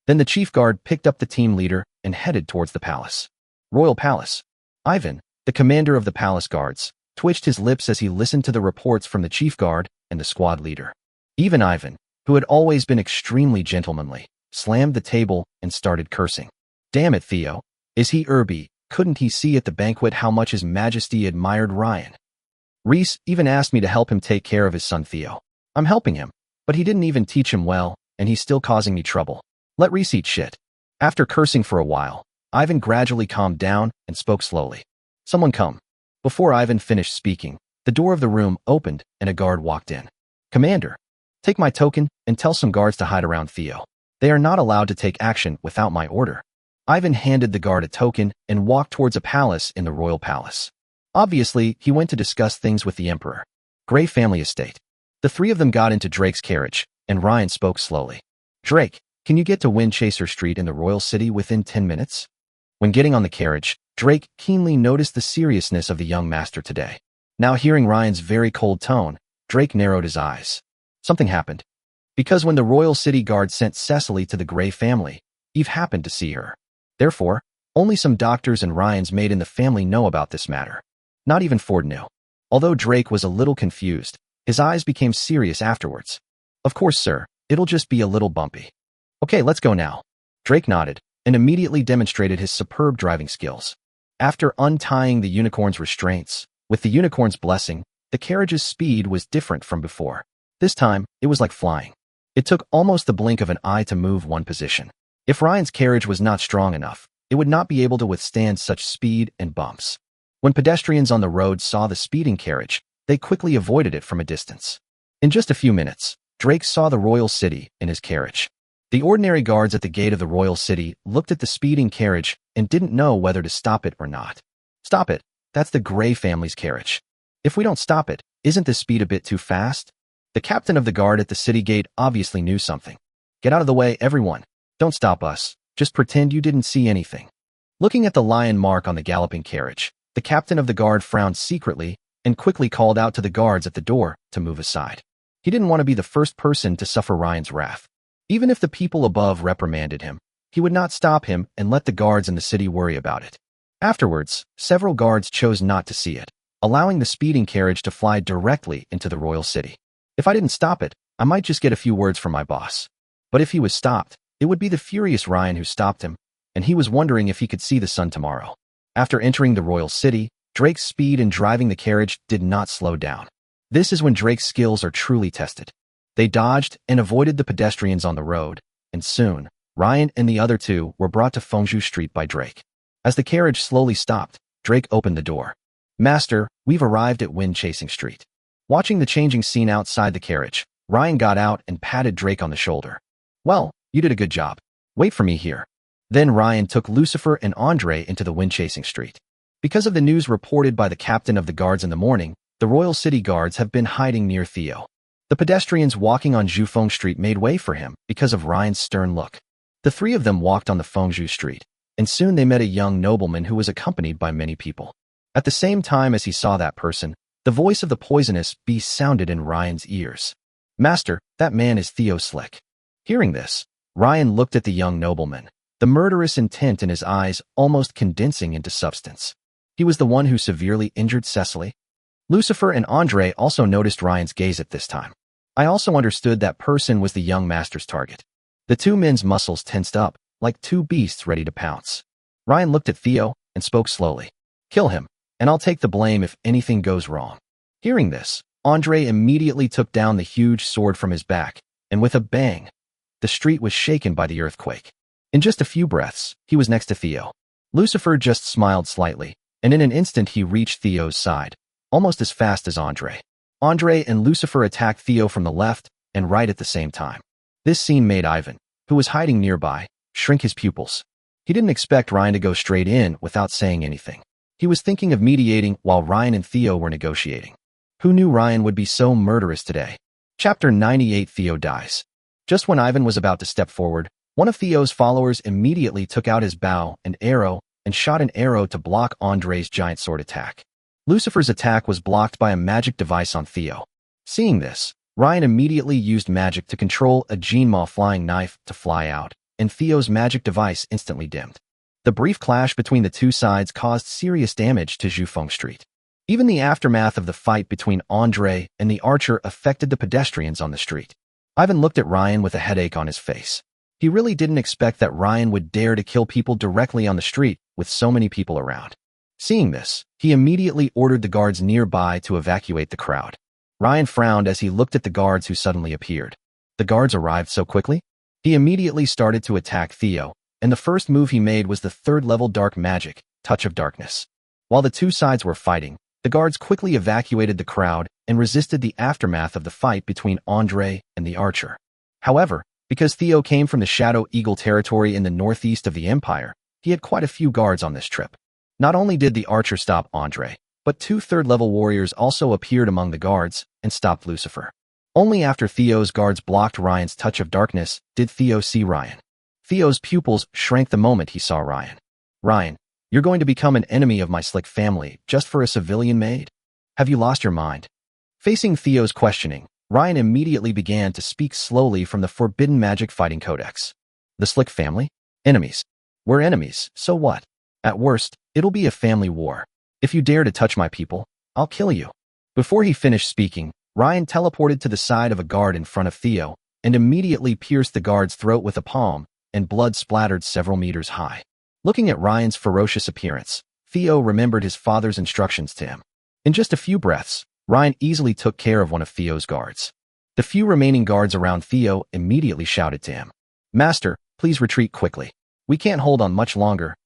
Then the chief guard picked up the team leader and headed towards the palace. Royal Palace. Ivan, the commander of the palace guards, twitched his lips as he listened to the reports from the chief guard and the squad leader. Even Ivan, who had always been extremely gentlemanly, slammed the table and started cursing. Damn it, Theo. Is he Irby? Couldn't he see at the banquet how much His Majesty admired Ryan? Reese even asked me to help him take care of his son Theo. I'm helping him, but he didn't even teach him well, and he's still causing me trouble. Let Reese eat shit. After cursing for a while, Ivan gradually calmed down and spoke slowly. Someone come. Before Ivan finished speaking, the door of the room opened and a guard walked in. Commander, take my token and tell some guards to hide around Theo. They are not allowed to take action without my order. Ivan handed the guard a token and walked towards a palace in the royal palace. Obviously, he went to discuss things with the emperor. Gray family estate. The three of them got into Drake's carriage, and Ryan spoke slowly. Drake, can you get to Wind Chaser Street in the Royal City within 10 minutes? When getting on the carriage, Drake keenly noticed the seriousness of the young master today. Now hearing Ryan's very cold tone, Drake narrowed his eyes. Something happened. Because when the Royal City Guard sent Cecily to the Gray family, Eve happened to see her. Therefore, only some doctors and Ryan's maid in the family know about this matter. Not even Ford knew. Although Drake was a little confused, his eyes became serious afterwards. Of course, sir, it'll just be a little bumpy. Okay, let's go now. Drake nodded and immediately demonstrated his superb driving skills. After untying the unicorn's restraints, with the unicorn's blessing, the carriage's speed was different from before. This time, it was like flying. It took almost the blink of an eye to move one position. If Ryan's carriage was not strong enough, it would not be able to withstand such speed and bumps. When pedestrians on the road saw the speeding carriage, they quickly avoided it from a distance. In just a few minutes, Drake saw the royal city in his carriage. The ordinary guards at the gate of the royal city looked at the speeding carriage and didn't know whether to stop it or not. Stop it. That's the Gray family's carriage. If we don't stop it, isn't the speed a bit too fast? The captain of the guard at the city gate obviously knew something. Get out of the way, everyone. Don't stop us. Just pretend you didn't see anything. Looking at the lion mark on the galloping carriage, the captain of the guard frowned secretly and quickly called out to the guards at the door to move aside. He didn't want to be the first person to suffer Ryan's wrath. Even if the people above reprimanded him, he would not stop him and let the guards in the city worry about it. Afterwards, several guards chose not to see it, allowing the speeding carriage to fly directly into the royal city. If I didn't stop it, I might just get a few words from my boss. But if he was stopped, it would be the furious Ryan who stopped him, and he was wondering if he could see the sun tomorrow. After entering the royal city, Drake's speed in driving the carriage did not slow down. This is when Drake's skills are truly tested. They dodged and avoided the pedestrians on the road, and soon, Ryan and the other two were brought to Fengzhou Street by Drake. As the carriage slowly stopped, Drake opened the door. Master, we've arrived at Wind Chasing Street. Watching the changing scene outside the carriage, Ryan got out and patted Drake on the shoulder. Well, you did a good job. Wait for me here. Then Ryan took Lucifer and Andre into the Wind Chasing Street. Because of the news reported by the captain of the guards in the morning, the royal city guards have been hiding near Theo. The pedestrians walking on Zhufeng Street made way for him because of Ryan's stern look. The three of them walked on the Fengzhou Street, and soon they met a young nobleman who was accompanied by many people. At the same time as he saw that person, the voice of the poisonous beast sounded in Ryan's ears. Master, that man is Theo Slick. Hearing this, Ryan looked at the young nobleman, the murderous intent in his eyes almost condensing into substance. He was the one who severely injured Cecily. Lucifer and Andre also noticed Ryan's gaze at this time. I also understood that person was the young master's target. The two men's muscles tensed up, like two beasts ready to pounce. Ryan looked at Theo and spoke slowly. Kill him, and I'll take the blame if anything goes wrong. Hearing this, Andre immediately took down the huge sword from his back, and with a bang, the street was shaken by the earthquake. In just a few breaths, he was next to Theo. Lucifer just smiled slightly, and in an instant he reached Theo's side, almost as fast as Andre. Andre and Lucifer attacked Theo from the left and right at the same time. This scene made Ivan, who was hiding nearby, shrink his pupils. He didn't expect Ryan to go straight in without saying anything. He was thinking of mediating while Ryan and Theo were negotiating. Who knew Ryan would be so murderous today? Chapter 98 Theo dies. Just when Ivan was about to step forward, one of Theo's followers immediately took out his bow and arrow and shot an arrow to block Andre's giant sword attack. Lucifer's attack was blocked by a magic device on Theo. Seeing this, Ryan immediately used magic to control a Jinma flying knife to fly out, and Theo's magic device instantly dimmed. The brief clash between the two sides caused serious damage to Zhufeng Street. Even the aftermath of the fight between Andre and the archer affected the pedestrians on the street. Ivan looked at Ryan with a headache on his face. He really didn't expect that Ryan would dare to kill people directly on the street with so many people around. Seeing this, he immediately ordered the guards nearby to evacuate the crowd. Ryan frowned as he looked at the guards who suddenly appeared. The guards arrived so quickly? He immediately started to attack Theo, and the first move he made was the third-level dark magic, Touch of Darkness. While the two sides were fighting, the guards quickly evacuated the crowd and resisted the aftermath of the fight between Andre and the archer. However, because Theo came from the Shadow Eagle territory in the northeast of the Empire, he had quite a few guards on this trip. Not only did the archer stop Andre, but two third-level warriors also appeared among the guards and stopped Lucifer. Only after Theo's guards blocked Ryan's Touch of Darkness did Theo see Ryan. Theo's pupils shrank the moment he saw Ryan. Ryan, you're going to become an enemy of my Slick family just for a civilian maid? Have you lost your mind? Facing Theo's questioning, Ryan immediately began to speak slowly from the Forbidden Magic Fighting Codex. The Slick family? Enemies. We're enemies, so what? At worst, it'll be a family war. If you dare to touch my people, I'll kill you. Before he finished speaking, Ryan teleported to the side of a guard in front of Theo and immediately pierced the guard's throat with a palm, and blood splattered several meters high. Looking at Ryan's ferocious appearance, Theo remembered his father's instructions to him. In just a few breaths, Ryan easily took care of one of Theo's guards. The few remaining guards around Theo immediately shouted to him, "Master, please retreat quickly. We can't hold on much longer."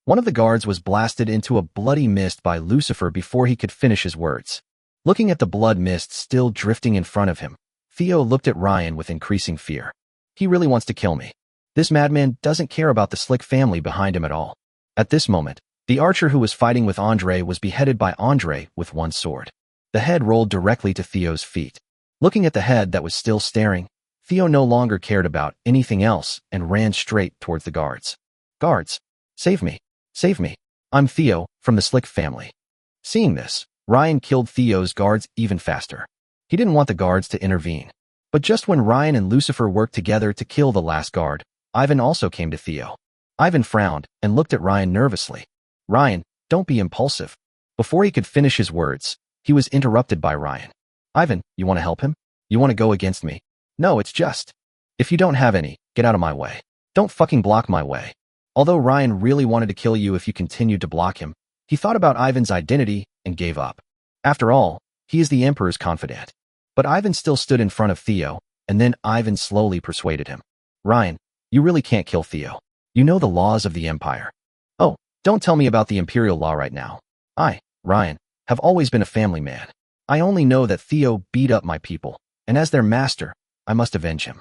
One of the guards was blasted into a bloody mist by Lucifer before he could finish his words. Looking at the blood mist still drifting in front of him, Theo looked at Ryan with increasing fear. He really wants to kill me. This madman doesn't care about the Slick family behind him at all. At this moment, the archer who was fighting with Andre was beheaded by Andre with one sword. The head rolled directly to Theo's feet. Looking at the head that was still staring, Theo no longer cared about anything else and ran straight towards the guards. "Guards, save me! Save me! I'm Theo, from the Slick family." Seeing this, Ryan killed Theo's guards even faster. He didn't want the guards to intervene. But just when Ryan and Lucifer worked together to kill the last guard, Ivan also came to Theo. Ivan frowned and looked at Ryan nervously. "Ryan, don't be impulsive." Before he could finish his words, he was interrupted by Ryan. "Ivan, you want to help him? You want to go against me?" "No, it's just. If you don't have any, get out of my way. Don't fucking block my way." Although Ryan really wanted to kill you if you continued to block him, he thought about Ivan's identity and gave up. After all, he is the Emperor's confidant. But Ivan still stood in front of Theo, and then Ivan slowly persuaded him. "Ryan, you really can't kill Theo. You know the laws of the Empire." "Oh, don't tell me about the Imperial law right now. I, Ryan, have always been a family man. I only know that Theo beat up my people, and as their master, I must avenge him."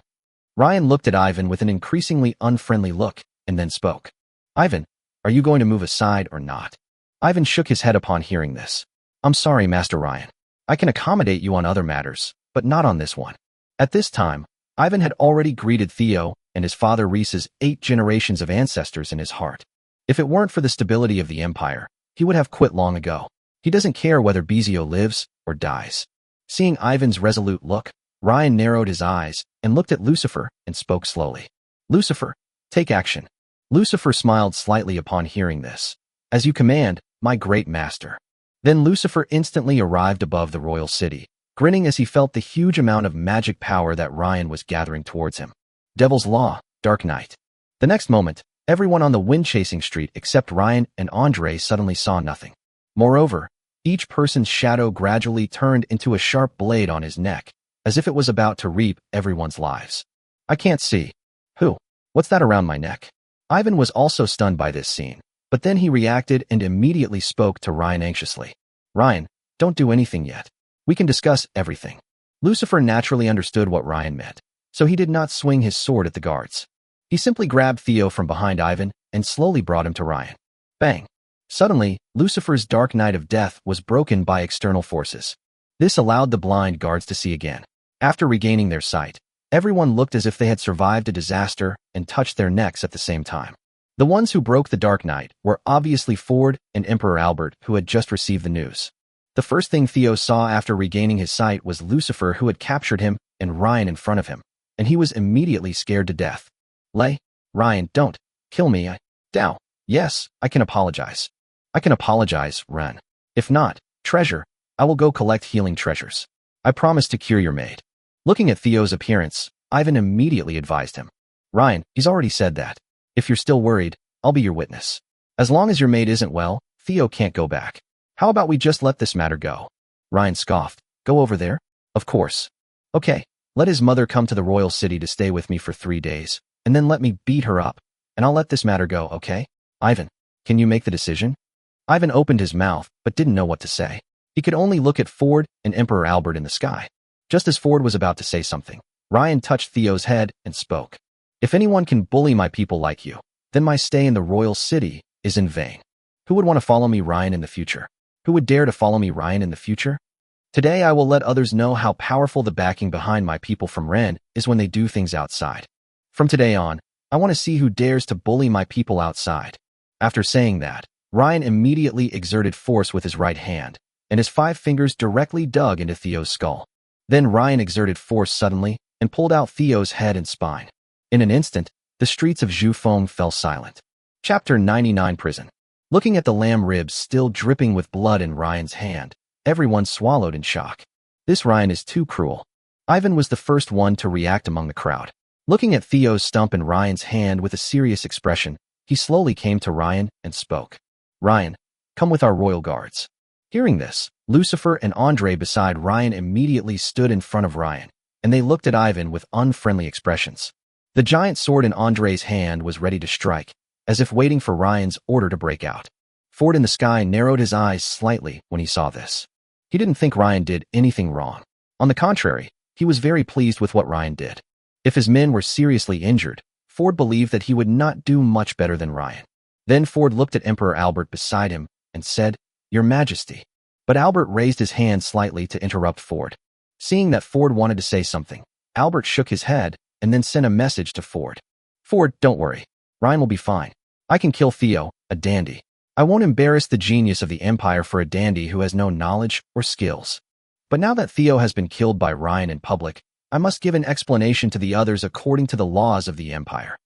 Ryan looked at Ivan with an increasingly unfriendly look, and then spoke. "Ivan, are you going to move aside or not?" Ivan shook his head upon hearing this. "I'm sorry, Master Ryan. I can accommodate you on other matters, but not on this one." At this time, Ivan had already greeted Theo and his father Reese's 8 generations of ancestors in his heart. If it weren't for the stability of the Empire, he would have quit long ago. He doesn't care whether Bezio lives or dies. Seeing Ivan's resolute look, Ryan narrowed his eyes and looked at Lucifer and spoke slowly. "Lucifer, take action." Lucifer smiled slightly upon hearing this. "As you command, my great master." Then Lucifer instantly arrived above the royal city, grinning as he felt the huge amount of magic power that Ryan was gathering towards him. Devil's Law, Dark Knight. The next moment, everyone on the wind-chasing street except Ryan and Andre suddenly saw nothing. Moreover, each person's shadow gradually turned into a sharp blade on his neck, as if it was about to reap everyone's lives. "I can't see. Who? What's that around my neck?" Ivan was also stunned by this scene, but then he reacted and immediately spoke to Ryan anxiously. "Ryan, don't do anything yet. We can discuss everything." Lucifer naturally understood what Ryan meant, so he did not swing his sword at the guards. He simply grabbed Theo from behind Ivan and slowly brought him to Ryan. Bang! Suddenly, Lucifer's dark night of death was broken by external forces. This allowed the blind guards to see again. After regaining their sight, everyone looked as if they had survived a disaster and touched their necks at the same time. The ones who broke the Dark Night were obviously Ford and Emperor Albert, who had just received the news. The first thing Theo saw after regaining his sight was Lucifer, who had captured him, and Ryan in front of him, and he was immediately scared to death. Ryan, don't kill me. Yes, I can apologize. I can apologize, Ren. If not, treasure, I will go collect healing treasures. I promise to cure your maid." Looking at Theo's appearance, Ivan immediately advised him. "Ryan, he's already said that. If you're still worried, I'll be your witness. As long as your maid isn't well, Theo can't go back. How about we just let this matter go?" Ryan scoffed. "Go over there? Of course. Okay, let his mother come to the royal city to stay with me for 3 days, and then let me beat her up, and I'll let this matter go, okay? Ivan, can you make the decision?" Ivan opened his mouth, but didn't know what to say. He could only look at Ford and Emperor Albert in the sky. Just as Ford was about to say something, Ryan touched Theo's head and spoke. "If anyone can bully my people like you, then my stay in the royal city is in vain. Who would want to follow me, Ryan, in the future? Who would dare to follow me, Ryan, in the future? Today I will let others know how powerful the backing behind my people from Ren is when they do things outside. From today on, I want to see who dares to bully my people outside." After saying that, Ryan immediately exerted force with his right hand, and his 5 fingers directly dug into Theo's skull. Then Ryan exerted force suddenly and pulled out Theo's head and spine. In an instant, the streets of Zhufeng fell silent. Chapter 99 Prison. Looking at the lamb ribs still dripping with blood in Ryan's hand, everyone swallowed in shock. This Ryan is too cruel. Ivan was the first one to react among the crowd. Looking at Theo's stump in Ryan's hand with a serious expression, he slowly came to Ryan and spoke. "Ryan, come with our royal guards." Hearing this, Lucifer and Andre beside Ryan immediately stood in front of Ryan, and they looked at Ivan with unfriendly expressions. The giant sword in Andre's hand was ready to strike, as if waiting for Ryan's order to break out. Ford in the sky narrowed his eyes slightly when he saw this. He didn't think Ryan did anything wrong. On the contrary, he was very pleased with what Ryan did. If his men were seriously injured, Ford believed that he would not do much better than Ryan. Then Ford looked at Emperor Albert beside him and said, "Your Majesty." But Albert raised his hand slightly to interrupt Ford. Seeing that Ford wanted to say something, Albert shook his head and then sent a message to Ford. "Ford, don't worry. Ryan will be fine. I can kill Theo, a dandy. I won't embarrass the genius of the Empire for a dandy who has no knowledge or skills. But now that Theo has been killed by Ryan in public, I must give an explanation to the others according to the laws of the Empire.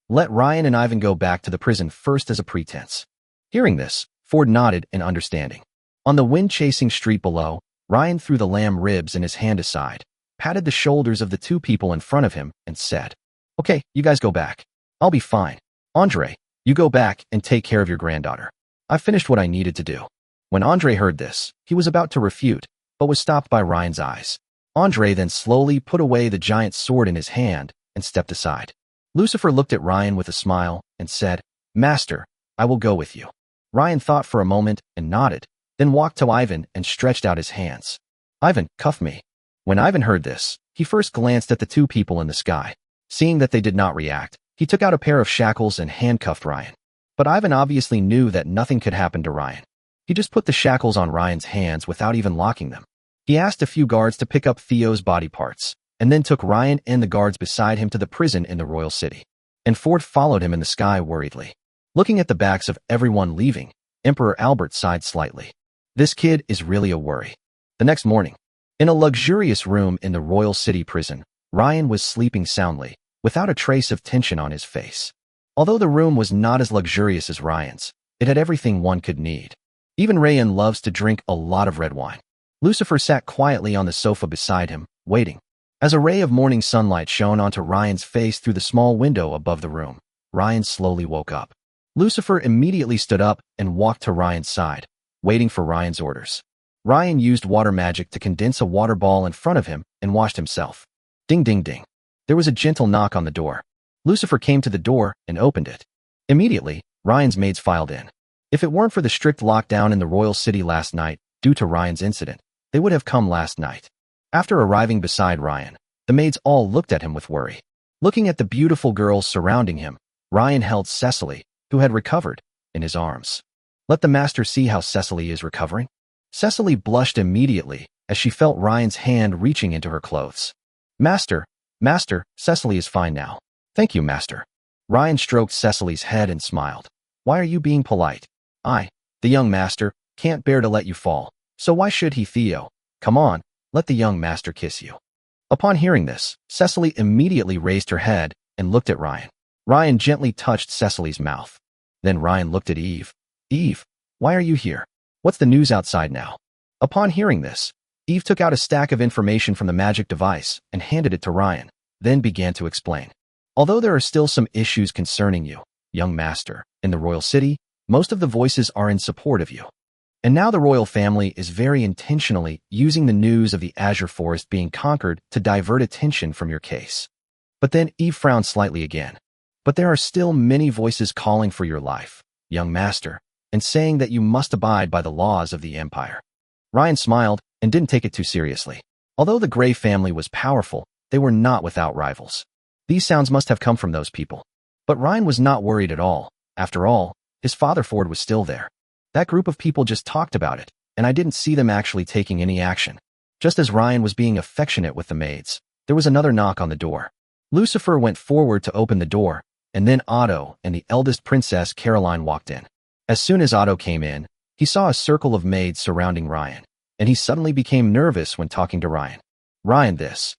Let Ryan and Ivan go back to the prison first as a pretense." Hearing this, Ford nodded in understanding. On the wind-chasing street below, Ryan threw the lamb ribs in his hand aside, patted the shoulders of the two people in front of him, and said, "Okay, you guys go back. I'll be fine. Andre, you go back and take care of your granddaughter. I've finished what I needed to do." When Andre heard this, he was about to refute, but was stopped by Ryan's eyes. Andre then slowly put away the giant sword in his hand and stepped aside. Lucifer looked at Ryan with a smile and said, "Master, I will go with you." Ryan thought for a moment and nodded, then walked to Ivan and stretched out his hands. "Ivan, cuff me." When Ivan heard this, he first glanced at the two people in the sky. Seeing that they did not react, he took out a pair of shackles and handcuffed Ryan. But Ivan obviously knew that nothing could happen to Ryan. He just put the shackles on Ryan's hands without even locking them. He asked a few guards to pick up Theo's body parts, and then took Ryan and the guards beside him to the prison in the royal city. And Ford followed him in the sky worriedly. Looking at the backs of everyone leaving, Emperor Albert sighed slightly. This kid is really a worry. The next morning, in a luxurious room in the royal city prison, Ryan was sleeping soundly, without a trace of tension on his face. Although the room was not as luxurious as Ryan's, it had everything one could need. Even Rayan loves to drink a lot of red wine. Lucifer sat quietly on the sofa beside him, waiting. As a ray of morning sunlight shone onto Ryan's face through the small window above the room, Ryan slowly woke up. Lucifer immediately stood up and walked to Ryan's side, waiting for Ryan's orders. Ryan used water magic to condense a water ball in front of him and washed himself. Ding ding ding. There was a gentle knock on the door. Lucifer came to the door and opened it. Immediately, Ryan's maids filed in. If it weren't for the strict lockdown in the royal city last night, due to Ryan's incident, they would have come last night. After arriving beside Ryan, the maids all looked at him with worry. Looking at the beautiful girls surrounding him, Ryan held Cecily, who had recovered, in his arms. Let the master see how Cecily is recovering. Cecily blushed immediately as she felt Ryan's hand reaching into her clothes. Master, Cecily is fine now. Thank you, Master." Ryan stroked Cecily's head and smiled. "Why are you being polite? I, the young master, can't bear to let you fall. So why should he, Theo? Come on, let the young master kiss you." Upon hearing this, Cecily immediately raised her head and looked at Ryan. Ryan gently touched Cecily's mouth. Then Ryan looked at Eve. "Eve, why are you here? What's the news outside now?" Upon hearing this, Eve took out a stack of information from the magic device and handed it to Ryan, then began to explain. "Although there are still some issues concerning you, young master, in the royal city, most of the voices are in support of you. And now the royal family is very intentionally using the news of the Azure Forest being conquered to divert attention from your case." But then Eve frowned slightly again. "But there are still many voices calling for your life, young master, and saying that you must abide by the laws of the Empire." Ryan smiled and didn't take it too seriously. Although the Grey family was powerful, they were not without rivals. These sounds must have come from those people. But Ryan was not worried at all. After all, his father Ford was still there. That group of people just talked about it, and I didn't see them actually taking any action. Just as Ryan was being affectionate with the maids, there was another knock on the door. Lucifer went forward to open the door, and then Otto and the eldest princess Caroline walked in. As soon as Otto came in, he saw a circle of maids surrounding Ryan, and he suddenly became nervous when talking to Ryan. "Ryan, this."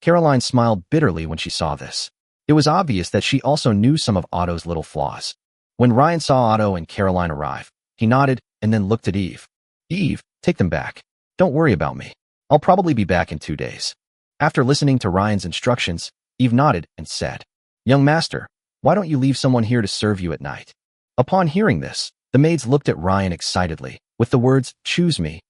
Caroline smiled bitterly when she saw this. It was obvious that she also knew some of Otto's little flaws. When Ryan saw Otto and Caroline arrive, he nodded and then looked at Eve. "Eve, take them back. Don't worry about me. I'll probably be back in 2 days." After listening to Ryan's instructions, Eve nodded and said, "Young master, why don't you leave someone here to serve you at night?" Upon hearing this, the maids looked at Ryan excitedly, with the words, choose me,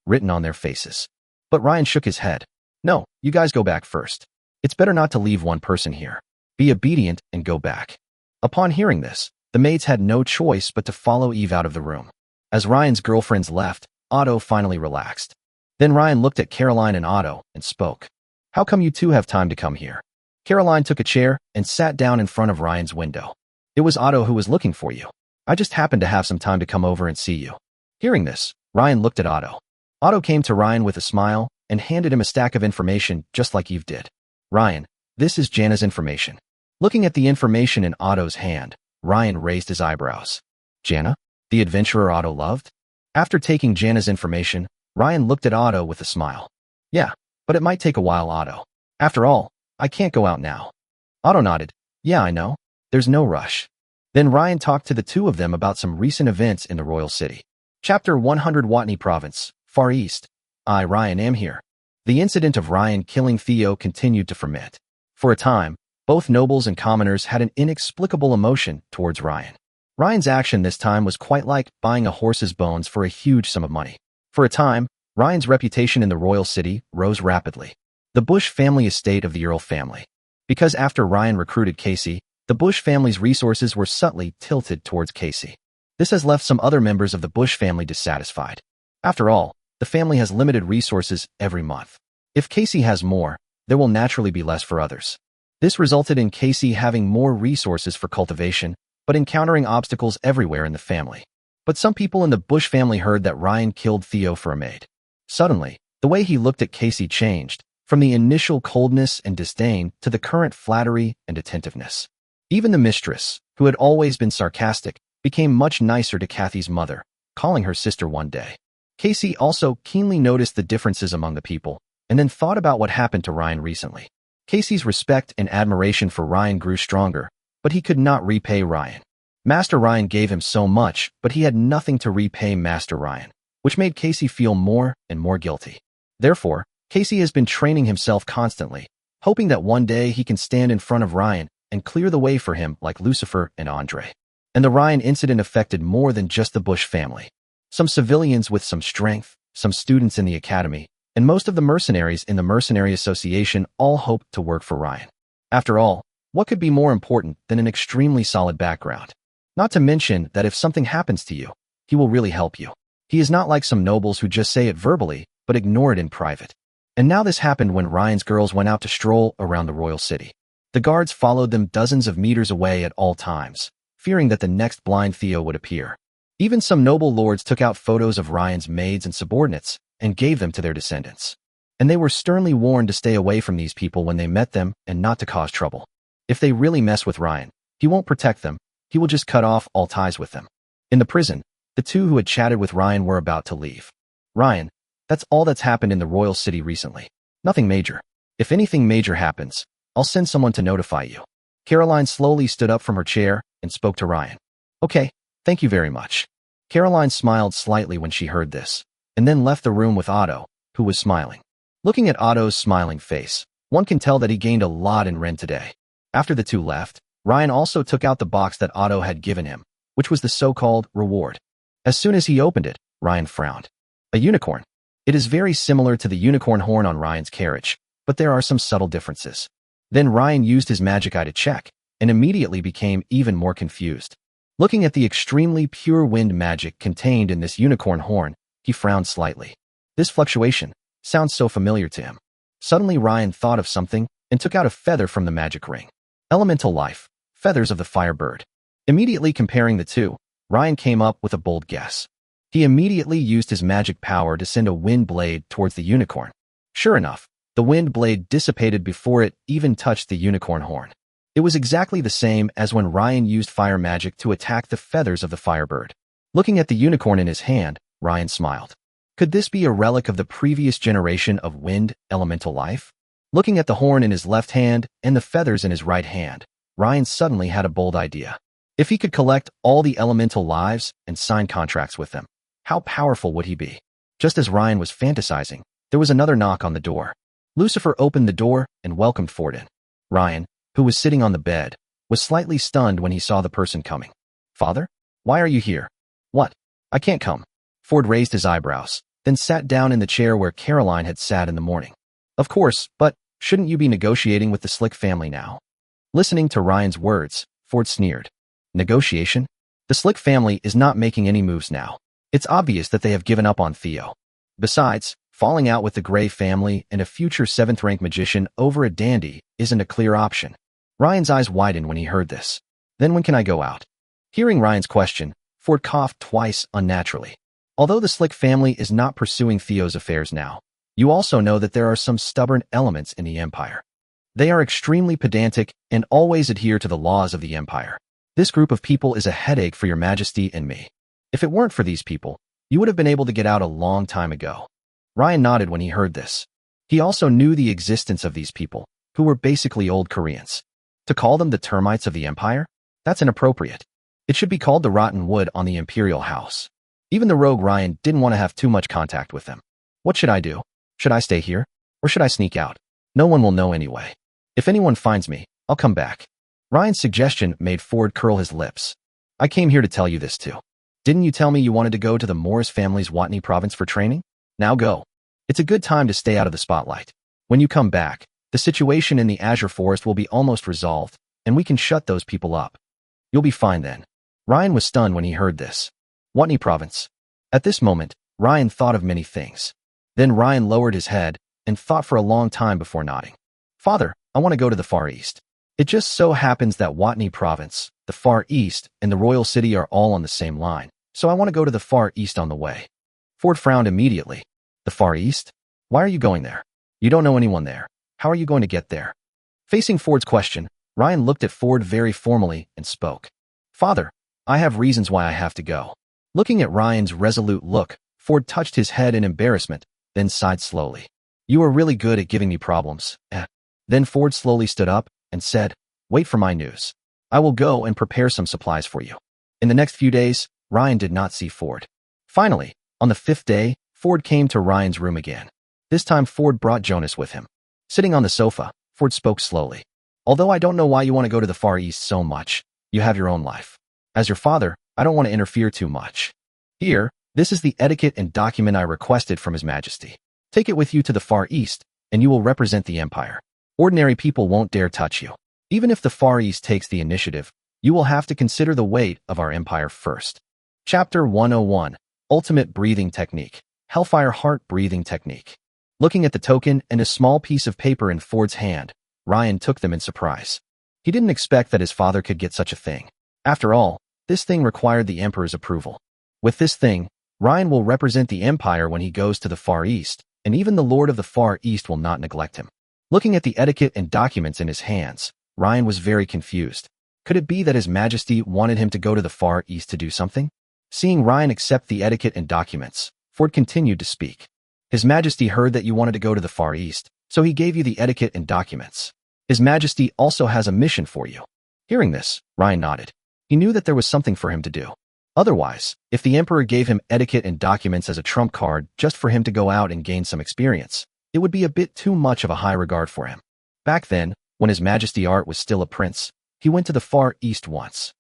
written on their faces. But Ryan shook his head. No, you guys go back first. It's better not to leave one person here. Be obedient and go back. Upon hearing this, the maids had no choice but to follow Eve out of the room. As Ryan's girlfriends left, Otto finally relaxed. Then Ryan looked at Caroline and Otto and spoke. How come you two have time to come here? Caroline took a chair and sat down in front of Ryan's window. It was Otto who was looking for you. I just happened to have some time to come over and see you. Hearing this, Ryan looked at Otto. Otto came to Ryan with a smile and handed him a stack of information just like Eve did. Ryan, this is Jana's information. Looking at the information in Otto's hand, Ryan raised his eyebrows. Jana? The adventurer Otto loved? After taking Jana's information, Ryan looked at Otto with a smile. Yeah, but it might take a while, Otto. After all, I can't go out now. Otto nodded. Yeah, I know. There's no rush. Then Ryan talked to the two of them about some recent events in the royal city. Chapter 100 Watney Province, Far East. I, Ryan, am here. The incident of Ryan killing Theo continued to ferment. For a time, both nobles and commoners had an inexplicable emotion towards Ryan. Ryan's action this time was quite like buying a horse's bones for a huge sum of money. For a time, Ryan's reputation in the royal city rose rapidly. The Bush family estate of the Earl family. Because after Ryan recruited Casey, the Bush family's resources were subtly tilted towards Casey. This has left some other members of the Bush family dissatisfied. After all, the family has limited resources every month. If Casey has more, there will naturally be less for others. This resulted in Casey having more resources for cultivation, but encountering obstacles everywhere in the family. But some people in the Bush family heard that Ryan killed Theo for a maid. Suddenly, the way he looked at Casey changed, from the initial coldness and disdain to the current flattery and attentiveness. Even the mistress, who had always been sarcastic, became much nicer to Kathy's mother, calling her sister one day. Casey also keenly noticed the differences among the people, and then thought about what happened to Ryan recently. Casey's respect and admiration for Ryan grew stronger, but he could not repay Ryan. Master Ryan gave him so much, but he had nothing to repay Master Ryan, which made Casey feel more and more guilty. Therefore, Casey has been training himself constantly, hoping that one day he can stand in front of Ryan and clear the way for him like Lucifer and Andre. And the Ryan incident affected more than just the Bush family. Some civilians with some strength, some students in the academy, and most of the mercenaries in the Mercenary Association all hoped to work for Ryan. After all, what could be more important than an extremely solid background? Not to mention that if something happens to you, he will really help you. He is not like some nobles who just say it verbally, but ignore it in private. And now this happened when Ryan's girls went out to stroll around the royal city. The guards followed them dozens of meters away at all times, fearing that the next blind Theo would appear. Even some noble lords took out photos of Ryan's maids and subordinates and gave them to their descendants. And they were sternly warned to stay away from these people when they met them and not to cause trouble. If they really mess with Ryan, he won't protect them, he will just cut off all ties with them. In the prison, the two who had chatted with Ryan were about to leave. Ryan, that's all that's happened in the royal city recently. Nothing major. If anything major happens, I'll send someone to notify you. Caroline slowly stood up from her chair and spoke to Ryan. Okay, thank you very much. Caroline smiled slightly when she heard this, and then left the room with Otto, who was smiling. Looking at Otto's smiling face, one can tell that he gained a lot in Ren today. After the two left, Ryan also took out the box that Otto had given him, which was the so-called reward. As soon as he opened it, Ryan frowned. A unicorn. It is very similar to the unicorn horn on Ryan's carriage, but there are some subtle differences. Then Ryan used his magic eye to check, and immediately became even more confused. Looking at the extremely pure wind magic contained in this unicorn horn, he frowned slightly. This fluctuation sounds so familiar to him. Suddenly Ryan thought of something and took out a feather from the magic ring. Elemental life, feathers of the firebird. Immediately comparing the two, Ryan came up with a bold guess. He immediately used his magic power to send a wind blade towards the unicorn. Sure enough, the wind blade dissipated before it even touched the unicorn horn. It was exactly the same as when Ryan used fire magic to attack the feathers of the firebird. Looking at the unicorn in his hand, Ryan smiled. Could this be a relic of the previous generation of wind elemental life? Looking at the horn in his left hand and the feathers in his right hand, Ryan suddenly had a bold idea. If he could collect all the elemental lives and sign contracts with them, how powerful would he be? Just as Ryan was fantasizing, there was another knock on the door. Lucifer opened the door and welcomed Ford in. Ryan, who was sitting on the bed, was slightly stunned when he saw the person coming. Father? Why are you here? What? I can't come. Ford raised his eyebrows, then sat down in the chair where Caroline had sat in the morning. Of course, but shouldn't you be negotiating with the Slick family now? Listening to Ryan's words, Ford sneered. Negotiation? The Slick family is not making any moves now. It's obvious that they have given up on Theo. Besides, falling out with the Gray family and a future 7th-rank magician over a dandy isn't a clear option. Ryan's eyes widened when he heard this. Then when can I go out? Hearing Ryan's question, Ford coughed twice unnaturally. Although the Slick family is not pursuing Theo's affairs now, you also know that there are some stubborn elements in the Empire. They are extremely pedantic and always adhere to the laws of the Empire. This group of people is a headache for your Majesty and me. If it weren't for these people, you would have been able to get out a long time ago. Ryan nodded when he heard this. He also knew the existence of these people, who were basically old Koreans. To call them the termites of the Empire? That's inappropriate. It should be called the rotten wood on the Imperial House. Even the rogue Ryan didn't want to have too much contact with them. What should I do? Should I stay here? Or should I sneak out? No one will know anyway. If anyone finds me, I'll come back. Ryan's suggestion made Ford curl his lips. I came here to tell you this too. Didn't you tell me you wanted to go to the Morris family's Watney province for training? Now go. It's a good time to stay out of the spotlight. When you come back, the situation in the Azure Forest will be almost resolved, and we can shut those people up. You'll be fine then. Ryan was stunned when he heard this. Watney province. At this moment, Ryan thought of many things. Then Ryan lowered his head and thought for a long time before nodding. Father, I want to go to the Far East. It just so happens that Watney province, the Far East, and the Royal City are all on the same line, so I want to go to the Far East on the way. Ford frowned immediately. The Far East? Why are you going there? You don't know anyone there. How are you going to get there? Facing Ford's question, Ryan looked at Ford very formally and spoke. Father, I have reasons why I have to go. Looking at Ryan's resolute look, Ford touched his head in embarrassment, then sighed slowly. You are really good at giving me problems. Then Ford slowly stood up and said, wait for my news. I will go and prepare some supplies for you. In the next few days, Ryan did not see Ford. Finally, on the 5th day, Ford came to Ryan's room again. This time Ford brought Jonas with him. Sitting on the sofa, Ford spoke slowly. Although I don't know why you want to go to the Far East so much, you have your own life. As your father, I don't want to interfere too much. Here, this is the etiquette and document I requested from His Majesty. Take it with you to the Far East, and you will represent the Empire. Ordinary people won't dare touch you. Even if the Far East takes the initiative, you will have to consider the weight of our empire first. Chapter 101, Ultimate Breathing Technique, Hellfire Heart Breathing Technique. Looking at the token and a small piece of paper in Ford's hand, Ryan took them in surprise. He didn't expect that his father could get such a thing. After all, this thing required the Emperor's approval. With this thing, Ryan will represent the Empire when he goes to the Far East, and even the Lord of the Far East will not neglect him. Looking at the etiquette and documents in his hands, Ryan was very confused. Could it be that His Majesty wanted him to go to the Far East to do something? Seeing Ryan accept the etiquette and documents, Ford continued to speak. His Majesty heard that you wanted to go to the Far East, so he gave you the etiquette and documents. His Majesty also has a mission for you. Hearing this, Ryan nodded. He knew that there was something for him to do. Otherwise, if the Emperor gave him etiquette and documents as a trump card just for him to go out and gain some experience, it would be a bit too much of a high regard for him. Back then, when His Majesty Art was still a prince, he went to the Far East once.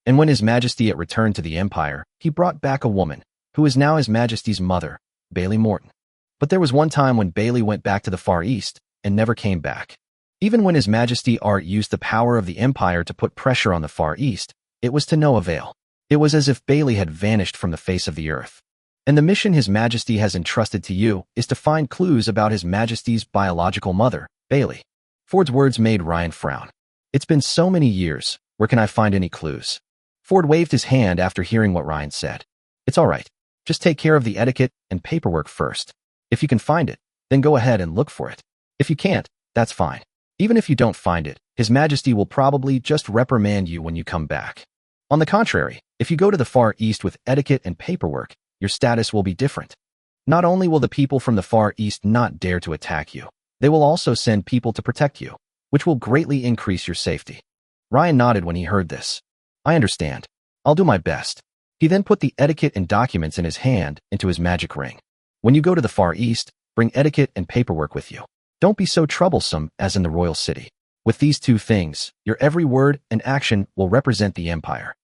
And when His Majesty Art returned to the Empire, he brought back a woman, who is now His Majesty's mother, Bailey Morton. But there was one time when Bailey went back to the Far East and never came back. Even when His Majesty Art used the power of the Empire to put pressure on the Far East, it was to no avail. It was as if Bailey had vanished from the face of the earth. And the mission His Majesty has entrusted to you is to find clues about His Majesty's biological mother, Bailey. Ford's words made Ryan frown. It's been so many years, where can I find any clues? Ford waved his hand after hearing what Ryan said. It's all right. Just take care of the etiquette and paperwork first. If you can find it, then go ahead and look for it. If you can't, that's fine. Even if you don't find it, His Majesty will probably just reprimand you when you come back. On the contrary, if you go to the Far East with etiquette and paperwork, your status will be different. Not only will the people from the Far East not dare to attack you, they will also send people to protect you, which will greatly increase your safety. Ryan nodded when he heard this. I understand. I'll do my best. He then put the etiquette and documents in his hand into his magic ring. When you go to the Far East, bring etiquette and paperwork with you. Don't be so troublesome as in the royal city. With these two things, your every word and action will represent the Empire.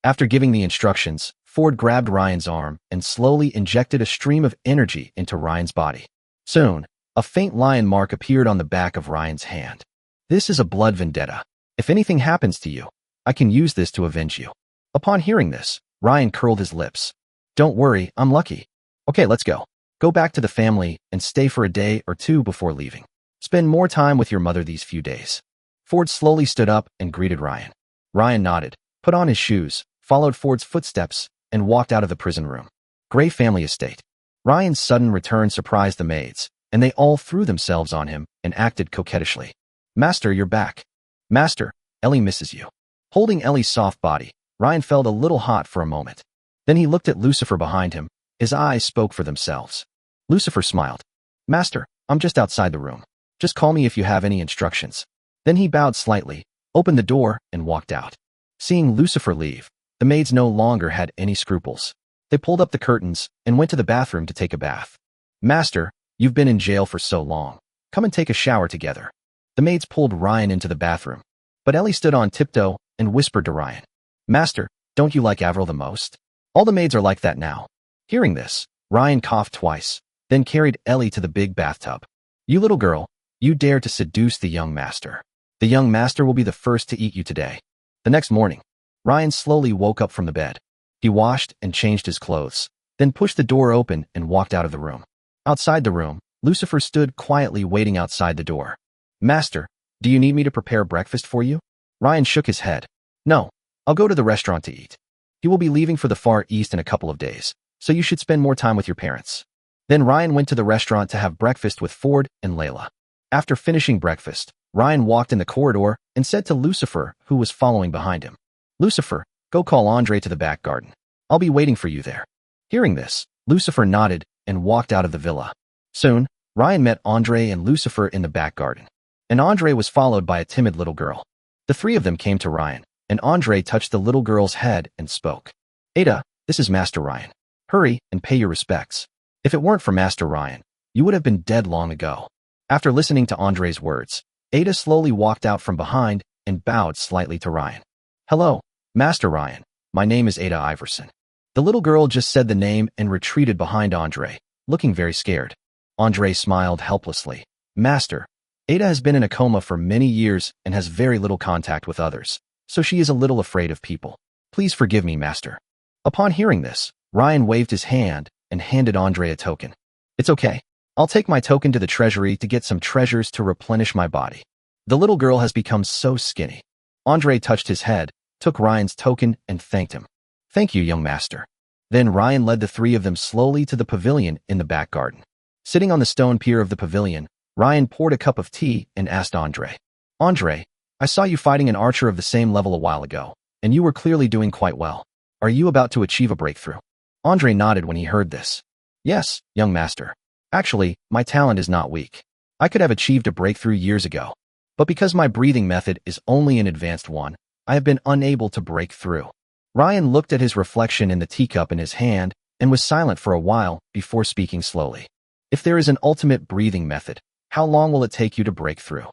After giving the instructions, Ford grabbed Ryan's arm and slowly injected a stream of energy into Ryan's body. Soon, a faint lion mark appeared on the back of Ryan's hand. This is a blood vendetta. If anything happens to you, I can use this to avenge you. Upon hearing this, Ryan curled his lips. Don't worry, I'm lucky. Okay, let's go. Go back to the family and stay for a day or two before leaving. Spend more time with your mother these few days. Ford slowly stood up and greeted Ryan. Ryan nodded, put on his shoes, followed Ford's footsteps, and walked out of the prison room. Gray family estate. Ryan's sudden return surprised the maids, and they all threw themselves on him and acted coquettishly. Master, you're back. Master, Ellie misses you. Holding Ellie's soft body, Ryan felt a little hot for a moment. Then he looked at Lucifer behind him. His eyes spoke for themselves. Lucifer smiled. Master, I'm just outside the room. Just call me if you have any instructions. Then he bowed slightly, opened the door, and walked out. Seeing Lucifer leave, the maids no longer had any scruples. They pulled up the curtains and went to the bathroom to take a bath. Master, you've been in jail for so long. Come and take a shower together. The maids pulled Ryan into the bathroom. But Ellie stood on tiptoe and whispered to Ryan. Master, don't you like Avril the most? All the maids are like that now. Hearing this, Ryan coughed twice, then carried Ellie to the big bathtub. You little girl, you dare to seduce the young master. The young master will be the first to eat you today. The next morning, Ryan slowly woke up from the bed. He washed and changed his clothes, then pushed the door open and walked out of the room. Outside the room, Lucifer stood quietly waiting outside the door. Master, do you need me to prepare breakfast for you? Ryan shook his head. No, I'll go to the restaurant to eat. He will be leaving for the Far East in a couple of days, so you should spend more time with your parents. Then Ryan went to the restaurant to have breakfast with Ford and Layla. After finishing breakfast, Ryan walked in the corridor and said to Lucifer, who was following behind him, Lucifer, go call Andre to the back garden. I'll be waiting for you there. Hearing this, Lucifer nodded and walked out of the villa. Soon, Ryan met Andre and Lucifer in the back garden. And Andre was followed by a timid little girl. The three of them came to Ryan, and Andre touched the little girl's head and spoke. Ada, this is Master Ryan. Hurry and pay your respects. If it weren't for Master Ryan, you would have been dead long ago. After listening to Andre's words, Ada slowly walked out from behind and bowed slightly to Ryan. Hello, Master Ryan. My name is Ada Iverson. The little girl just said the name and retreated behind Andre, looking very scared. Andre smiled helplessly. Master, Ada has been in a coma for many years and has very little contact with others, so she is a little afraid of people. Please forgive me, Master. Upon hearing this, Ryan waved his hand and handed Andre a token. It's okay. I'll take my token to the treasury to get some treasures to replenish my body. The little girl has become so skinny. Andre touched his head, took Ryan's token, and thanked him. Thank you, young master. Then Ryan led the three of them slowly to the pavilion in the back garden. Sitting on the stone pier of the pavilion, Ryan poured a cup of tea and asked Andre. Andre, I saw you fighting an archer of the same level a while ago, and you were clearly doing quite well. Are you about to achieve a breakthrough? Andre nodded when he heard this. Yes, young master. Actually, my talent is not weak. I could have achieved a breakthrough years ago. But because my breathing method is only an advanced one, I have been unable to break through. Ryan looked at his reflection in the teacup in his hand and was silent for a while before speaking slowly. If there is an ultimate breathing method, how long will it take you to break through?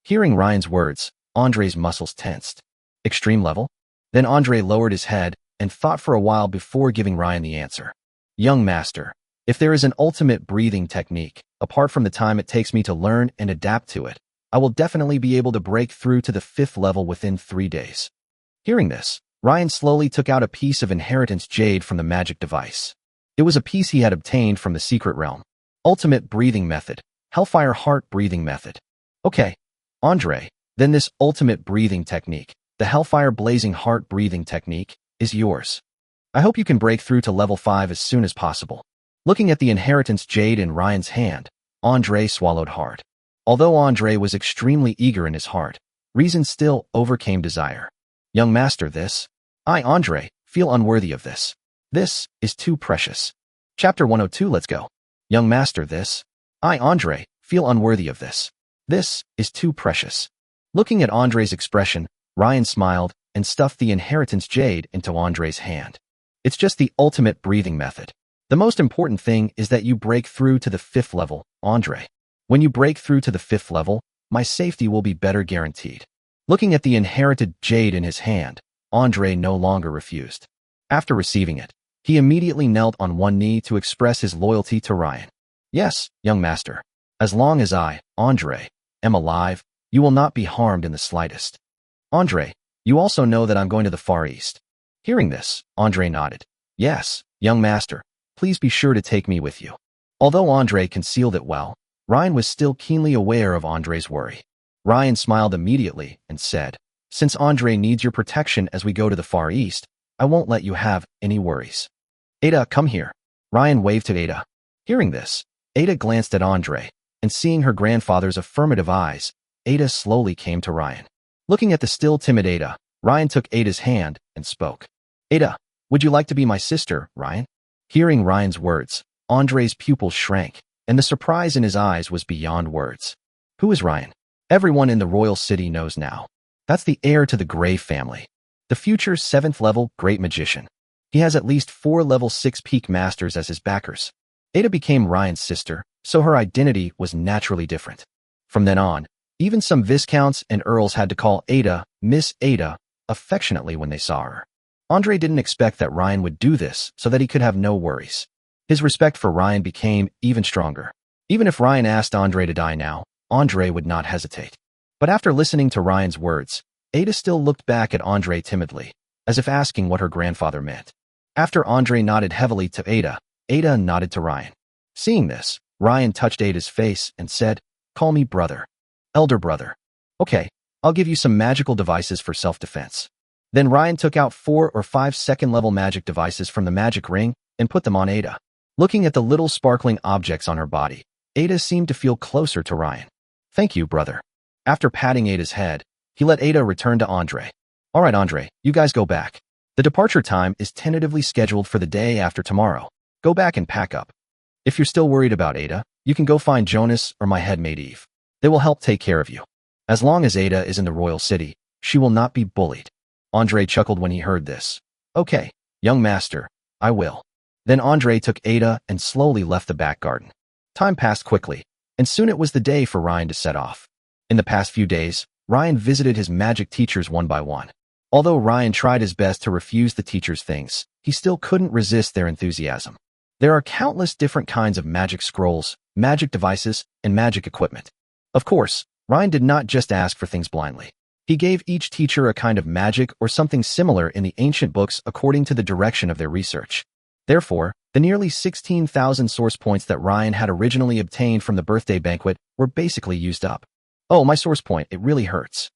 Hearing Ryan's words, Andre's muscles tensed. Extreme level? Then Andre lowered his head and thought for a while before giving Ryan the answer. Young master, if there is an ultimate breathing technique, apart from the time it takes me to learn and adapt to it, I will definitely be able to break through to the 5th level within 3 days. Hearing this, Ryan slowly took out a piece of inheritance jade from the magic device. It was a piece he had obtained from the secret realm. Ultimate breathing method. Hellfire heart breathing method. Okay, Andre, then this ultimate breathing technique, the Hellfire blazing heart breathing technique, is yours. I hope you can break through to level 5 as soon as possible. Looking at the inheritance jade in Ryan's hand, Andre swallowed hard. Although Andre was extremely eager in his heart, reason still overcame desire. Young master, I, Andre, feel unworthy of this. This is too precious. Chapter 102, let's go. Young master, I, Andre, feel unworthy of this. This is too precious. Looking at Andre's expression, Ryan smiled and stuffed the inheritance jade into Andre's hand. It's just the ultimate breathing method. The most important thing is that you break through to the 5th level, Andre. When you break through to the 5th level, my safety will be better guaranteed. Looking at the inherited jade in his hand, Andre no longer refused. After receiving it, he immediately knelt on one knee to express his loyalty to Ryan. Yes, young master. As long as I, Andre, am alive, you will not be harmed in the slightest. Andre, you also know that I'm going to the Far East. Hearing this, Andre nodded. Yes, young master, please be sure to take me with you. Although Andre concealed it well, Ryan was still keenly aware of Andre's worry. Ryan smiled immediately and said, Since Andre needs your protection as we go to the Far East, I won't let you have any worries. Ada, come here. Ryan waved to Ada. Hearing this, Ada glanced at Andre, and seeing her grandfather's affirmative eyes, Ada slowly came to Ryan. Looking at the still timid Ada, Ryan took Ada's hand and spoke. Ada, would you like to be my sister, Ryan? Hearing Ryan's words, Andre's pupils shrank, and the surprise in his eyes was beyond words. Who is Ryan? Everyone in the royal city knows now. That's the heir to the Grey family. The future 7th-level great magician. He has at least 4 level 6 peak masters as his backers. Ada became Ryan's sister, so her identity was naturally different. From then on, even some viscounts and earls had to call Ada Miss Ada affectionately when they saw her. Andre didn't expect that Ryan would do this so that he could have no worries. His respect for Ryan became even stronger. Even if Ryan asked Andre to die now, Andre would not hesitate. But after listening to Ryan's words, Ada still looked back at Andre timidly, as if asking what her grandfather meant. After Andre nodded heavily to Ada, Ada nodded to Ryan. Seeing this, Ryan touched Ada's face and said, Call me brother. Elder brother. Okay, I'll give you some magical devices for self-defense. Then Ryan took out 4 or 5 second-level magic devices from the magic ring and put them on Ada. Looking at the little sparkling objects on her body, Ada seemed to feel closer to Ryan. Thank you, brother. After patting Ada's head, he let Ada return to Andre. All right, Andre, you guys go back. The departure time is tentatively scheduled for the day after tomorrow. Go back and pack up. If you're still worried about Ada, you can go find Jonas or my headmaid Eve. They will help take care of you. As long as Ada is in the royal city, she will not be bullied. Andre chuckled when he heard this. Okay, young master, I will. Then Andre took Ada and slowly left the back garden. Time passed quickly, and soon it was the day for Ryan to set off. In the past few days, Ryan visited his magic teachers one by one. Although Ryan tried his best to refuse the teachers' things, he still couldn't resist their enthusiasm. There are countless different kinds of magic scrolls, magic devices, and magic equipment. Of course, Ryan did not just ask for things blindly. He gave each teacher a kind of magic or something similar in the ancient books according to the direction of their research. Therefore, the nearly 16,000 source points that Ryan had originally obtained from the birthday banquet were basically used up. Oh, my source point, it really hurts.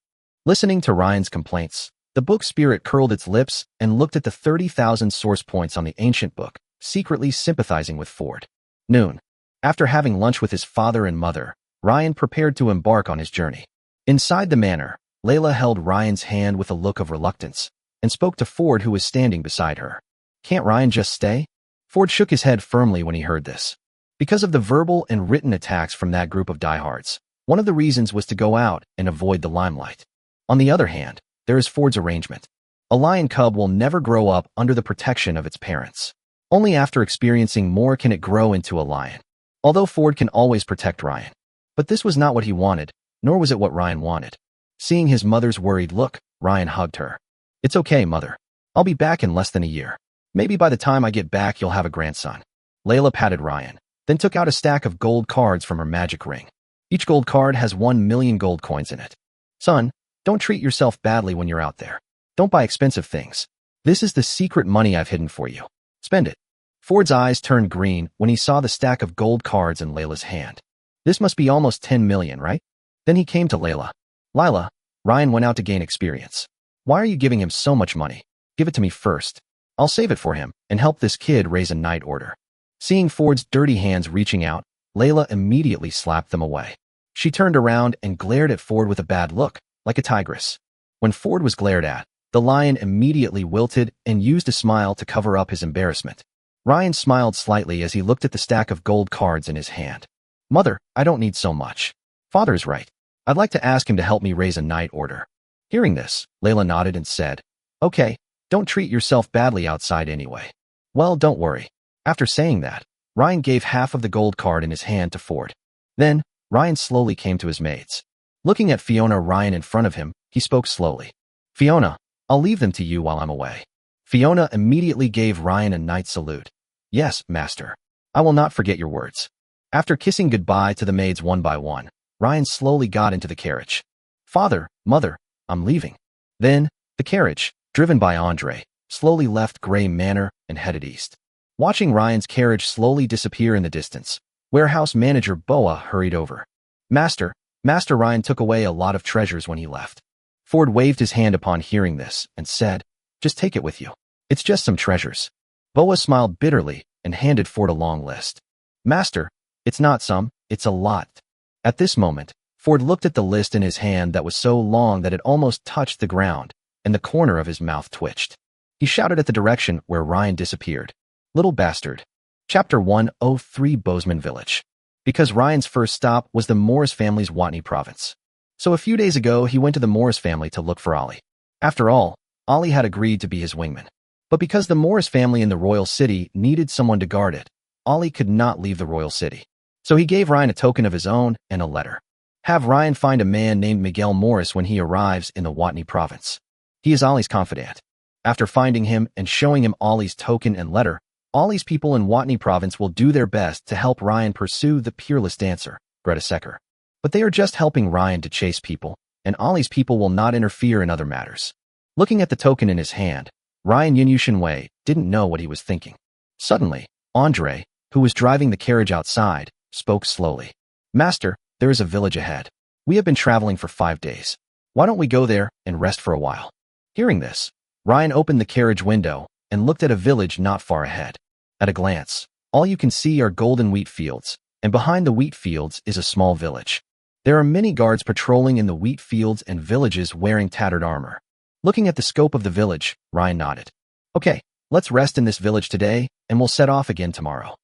Listening to Ryan's complaints, the book spirit curled its lips and looked at the 30,000 source points on the ancient book, secretly sympathizing with Ford. Noon. After having lunch with his father and mother, Ryan prepared to embark on his journey. Inside the manor, Layla held Ryan's hand with a look of reluctance and spoke to Ford, who was standing beside her. Can't Ryan just stay? Ford shook his head firmly when he heard this. Because of the verbal and written attacks from that group of diehards, one of the reasons was to go out and avoid the limelight. On the other hand, there is Ford's arrangement. A lion cub will never grow up under the protection of its parents. Only after experiencing more can it grow into a lion. Although Ford can always protect Ryan. But this was not what he wanted, nor was it what Ryan wanted. Seeing his mother's worried look, Ryan hugged her. It's okay, mother. I'll be back in less than a year. Maybe by the time I get back, you'll have a grandson. Layla patted Ryan, then took out a stack of gold cards from her magic ring. Each gold card has 1 million gold coins in it. Son, don't treat yourself badly when you're out there. Don't buy expensive things. This is the secret money I've hidden for you. Spend it. Ford's eyes turned green when he saw the stack of gold cards in Layla's hand. This must be almost 10 million, right? Then he came to Layla. Lila, Ryan went out to gain experience. Why are you giving him so much money? Give it to me first. I'll save it for him and help this kid raise a knight order. Seeing Ford's dirty hands reaching out, Layla immediately slapped them away. She turned around and glared at Ford with a bad look, like a tigress. When Ford was glared at, the lion immediately wilted and used a smile to cover up his embarrassment. Ryan smiled slightly as he looked at the stack of gold cards in his hand. Mother, I don't need so much. Father's right. I'd like to ask him to help me raise a knight order. Hearing this, Layla nodded and said, Okay, don't treat yourself badly outside anyway. Well, don't worry. After saying that, Ryan gave half of the gold card in his hand to Ford. Then, Ryan slowly came to his maids. Looking at Fiona Ryan in front of him, he spoke slowly. Fiona, I'll leave them to you while I'm away. Fiona immediately gave Ryan a knight's salute. Yes, master. I will not forget your words. After kissing goodbye to the maids one by one, Ryan slowly got into the carriage. Father, mother, I'm leaving. Then, the carriage, driven by Andre, slowly left Gray Manor and headed east. Watching Ryan's carriage slowly disappear in the distance, warehouse manager Boa hurried over. Master Ryan took away a lot of treasures when he left. Ford waved his hand upon hearing this and said, just take it with you. It's just some treasures. Boa smiled bitterly and handed Ford a long list. Master, it's not some, it's a lot. At this moment, Ford looked at the list in his hand that was so long that it almost touched the ground, and the corner of his mouth twitched. He shouted at the direction where Ryan disappeared. Little bastard. Chapter 103 Bozeman Village. Because Ryan's first stop was the Morris family's Watney province. So a few days ago, he went to the Morris family to look for Ollie. After all, Ollie had agreed to be his wingman. But because the Morris family in the royal city needed someone to guard it, Ollie could not leave the royal city. So he gave Ryan a token of his own and a letter. Have Ryan find a man named Miguel Morris when he arrives in the Watney province. He is Ollie's confidant. After finding him and showing him Ollie's token and letter, Ollie's people in Watney province will do their best to help Ryan pursue the peerless dancer, Greta Secker. But they are just helping Ryan to chase people, and Ollie's people will not interfere in other matters. Looking at the token in his hand, Ryan Yinushin Wei didn't know what he was thinking. Suddenly, Andre, who was driving the carriage outside, spoke slowly. Master, there is a village ahead. We have been traveling for 5 days. Why don't we go there and rest for a while? Hearing this, Ryan opened the carriage window and looked at a village not far ahead. At a glance, all you can see are golden wheat fields, and behind the wheat fields is a small village. There are many guards patrolling in the wheat fields and villages wearing tattered armor. Looking at the scope of the village, Ryan nodded. Okay, let's rest in this village today, and we'll set off again tomorrow.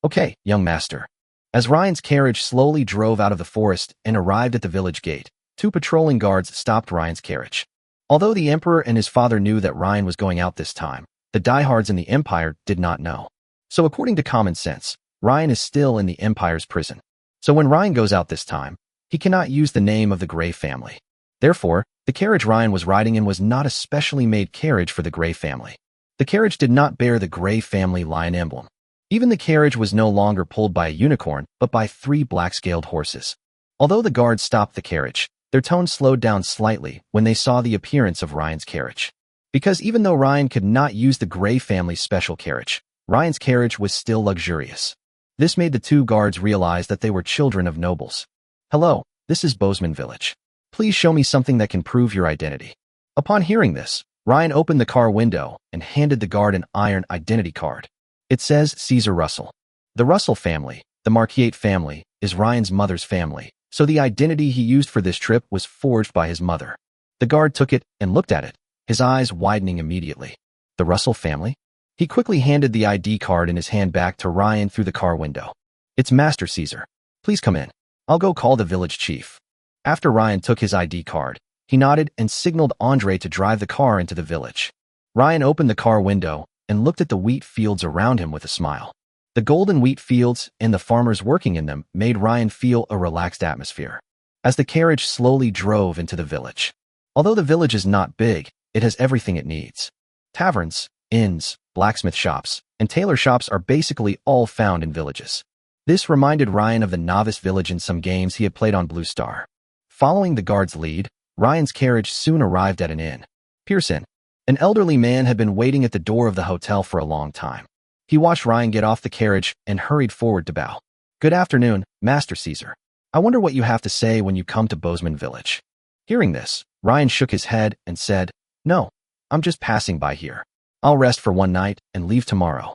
Okay, young master. As Ryan's carriage slowly drove out of the forest and arrived at the village gate, 2 patrolling guards stopped Ryan's carriage. Although the emperor and his father knew that Ryan was going out this time, the diehards in the empire did not know. So according to common sense, Ryan is still in the empire's prison. So when Ryan goes out this time, he cannot use the name of the Gray family. Therefore, the carriage Ryan was riding in was not a specially made carriage for the Gray family. The carriage did not bear the Gray family lion emblem. Even the carriage was no longer pulled by a unicorn, but by 3 black-scaled horses. Although the guards stopped the carriage, their tone slowed down slightly when they saw the appearance of Ryan's carriage. Because even though Ryan could not use the Gray family's special carriage, Ryan's carriage was still luxurious. This made the 2 guards realize that they were children of nobles. Hello, this is Bozeman Village. Please show me something that can prove your identity. Upon hearing this, Ryan opened the car window and handed the guard an iron identity card. It says Caesar Russell. The Russell family, the Marquiate family, is Ryan's mother's family, so the identity he used for this trip was forged by his mother. The guard took it and looked at it, his eyes widening immediately. The Russell family? He quickly handed the ID card in his hand back to Ryan through the car window. It's Master Caesar. Please come in. I'll go call the village chief. After Ryan took his ID card, he nodded and signaled Andre to drive the car into the village. Ryan opened the car window and looked at the wheat fields around him with a smile. The golden wheat fields and the farmers working in them made Ryan feel a relaxed atmosphere. As the carriage slowly drove into the village. Although the village is not big, it has everything it needs. Taverns, inns, blacksmith shops, and tailor shops are basically all found in villages. This reminded Ryan of the novice village in some games he had played on Blue Star. Following the guard's lead, Ryan's carriage soon arrived at an inn. Pearson, an elderly man, had been waiting at the door of the hotel for a long time. He watched Ryan get off the carriage and hurried forward to bow. Good afternoon, Master Caesar. I wonder what you have to say when you come to Bozeman Village. Hearing this, Ryan shook his head and said, No, I'm just passing by here. I'll rest for one night and leave tomorrow.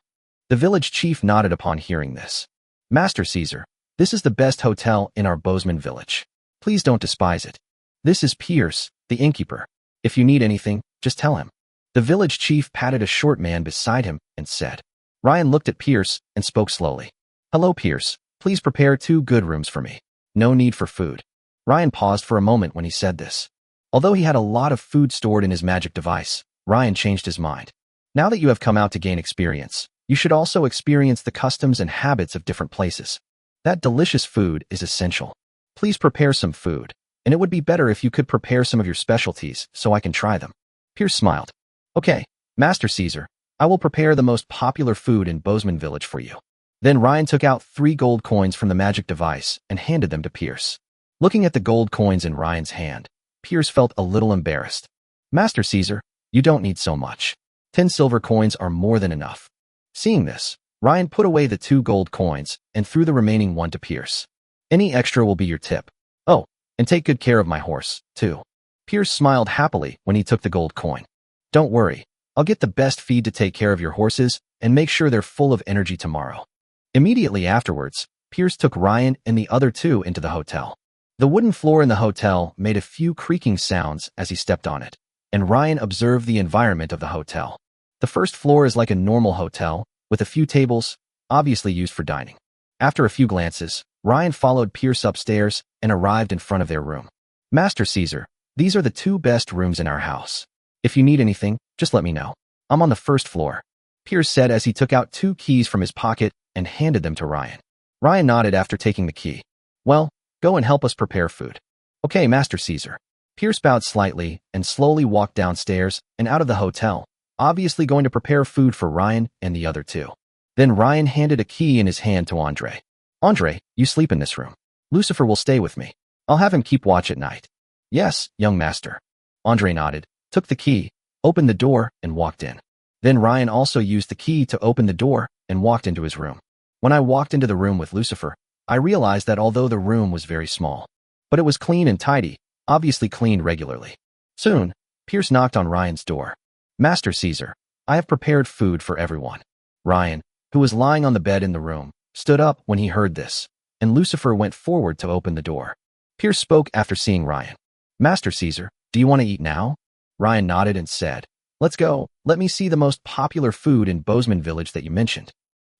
The village chief nodded upon hearing this. Master Caesar, this is the best hotel in our Bozeman Village. Please don't despise it. This is Pierce, the innkeeper. If you need anything, just tell him. The village chief patted a short man beside him and said. Ryan looked at Pierce and spoke slowly. Hello, Pierce. Please prepare 2 good rooms for me. No need for food. Ryan paused for a moment when he said this. Although he had a lot of food stored in his magic device, Ryan changed his mind. Now that you have come out to gain experience, you should also experience the customs and habits of different places. That delicious food is essential. Please prepare some food, and it would be better if you could prepare some of your specialties so I can try them. Pierce smiled. Okay, Master Caesar, I will prepare the most popular food in Bozeman Village for you. Then Ryan took out 3 gold coins from the magic device and handed them to Pierce. Looking at the gold coins in Ryan's hand, Pierce felt a little embarrassed. Master Caesar, you don't need so much. 10 silver coins are more than enough. Seeing this, Ryan put away the 2 gold coins and threw the remaining 1 to Pierce. Any extra will be your tip. Oh, and take good care of my horse, too. Pierce smiled happily when he took the gold coin. Don't worry, I'll get the best feed to take care of your horses and make sure they're full of energy tomorrow. Immediately afterwards, Pierce took Ryan and the other 2 into the hotel. The wooden floor in the hotel made a few creaking sounds as he stepped on it, and Ryan observed the environment of the hotel. The first floor is like a normal hotel, with a few tables, obviously used for dining. After a few glances, Ryan followed Pierce upstairs and arrived in front of their room. Master Caesar, these are the 2 best rooms in our house. If you need anything, just let me know. I'm on the first floor, Pierce said as he took out 2 keys from his pocket and handed them to Ryan. Ryan nodded after taking the key. Well, go and help us prepare food. Okay, Master Caesar. Pierce bowed slightly and slowly walked downstairs and out of the hotel, obviously going to prepare food for Ryan and the other 2. Then Ryan handed a key in his hand to Andre. Andre, you sleep in this room. Lucifer will stay with me. I'll have him keep watch at night. Yes, young master. Andre nodded, took the key, opened the door, and walked in. Then Ryan also used the key to open the door and walked into his room. When I walked into the room with Lucifer, I realized that although the room was very small, but it was clean and tidy, obviously cleaned regularly. Soon, Pierce knocked on Ryan's door. Master Caesar, I have prepared food for everyone. Ryan, who was lying on the bed in the room, stood up when he heard this, and Lucifer went forward to open the door. Pierce spoke after seeing Ryan. Master Caesar, do you want to eat now? Ryan nodded and said, Let's go. Let me see the most popular food in Bozeman Village that you mentioned.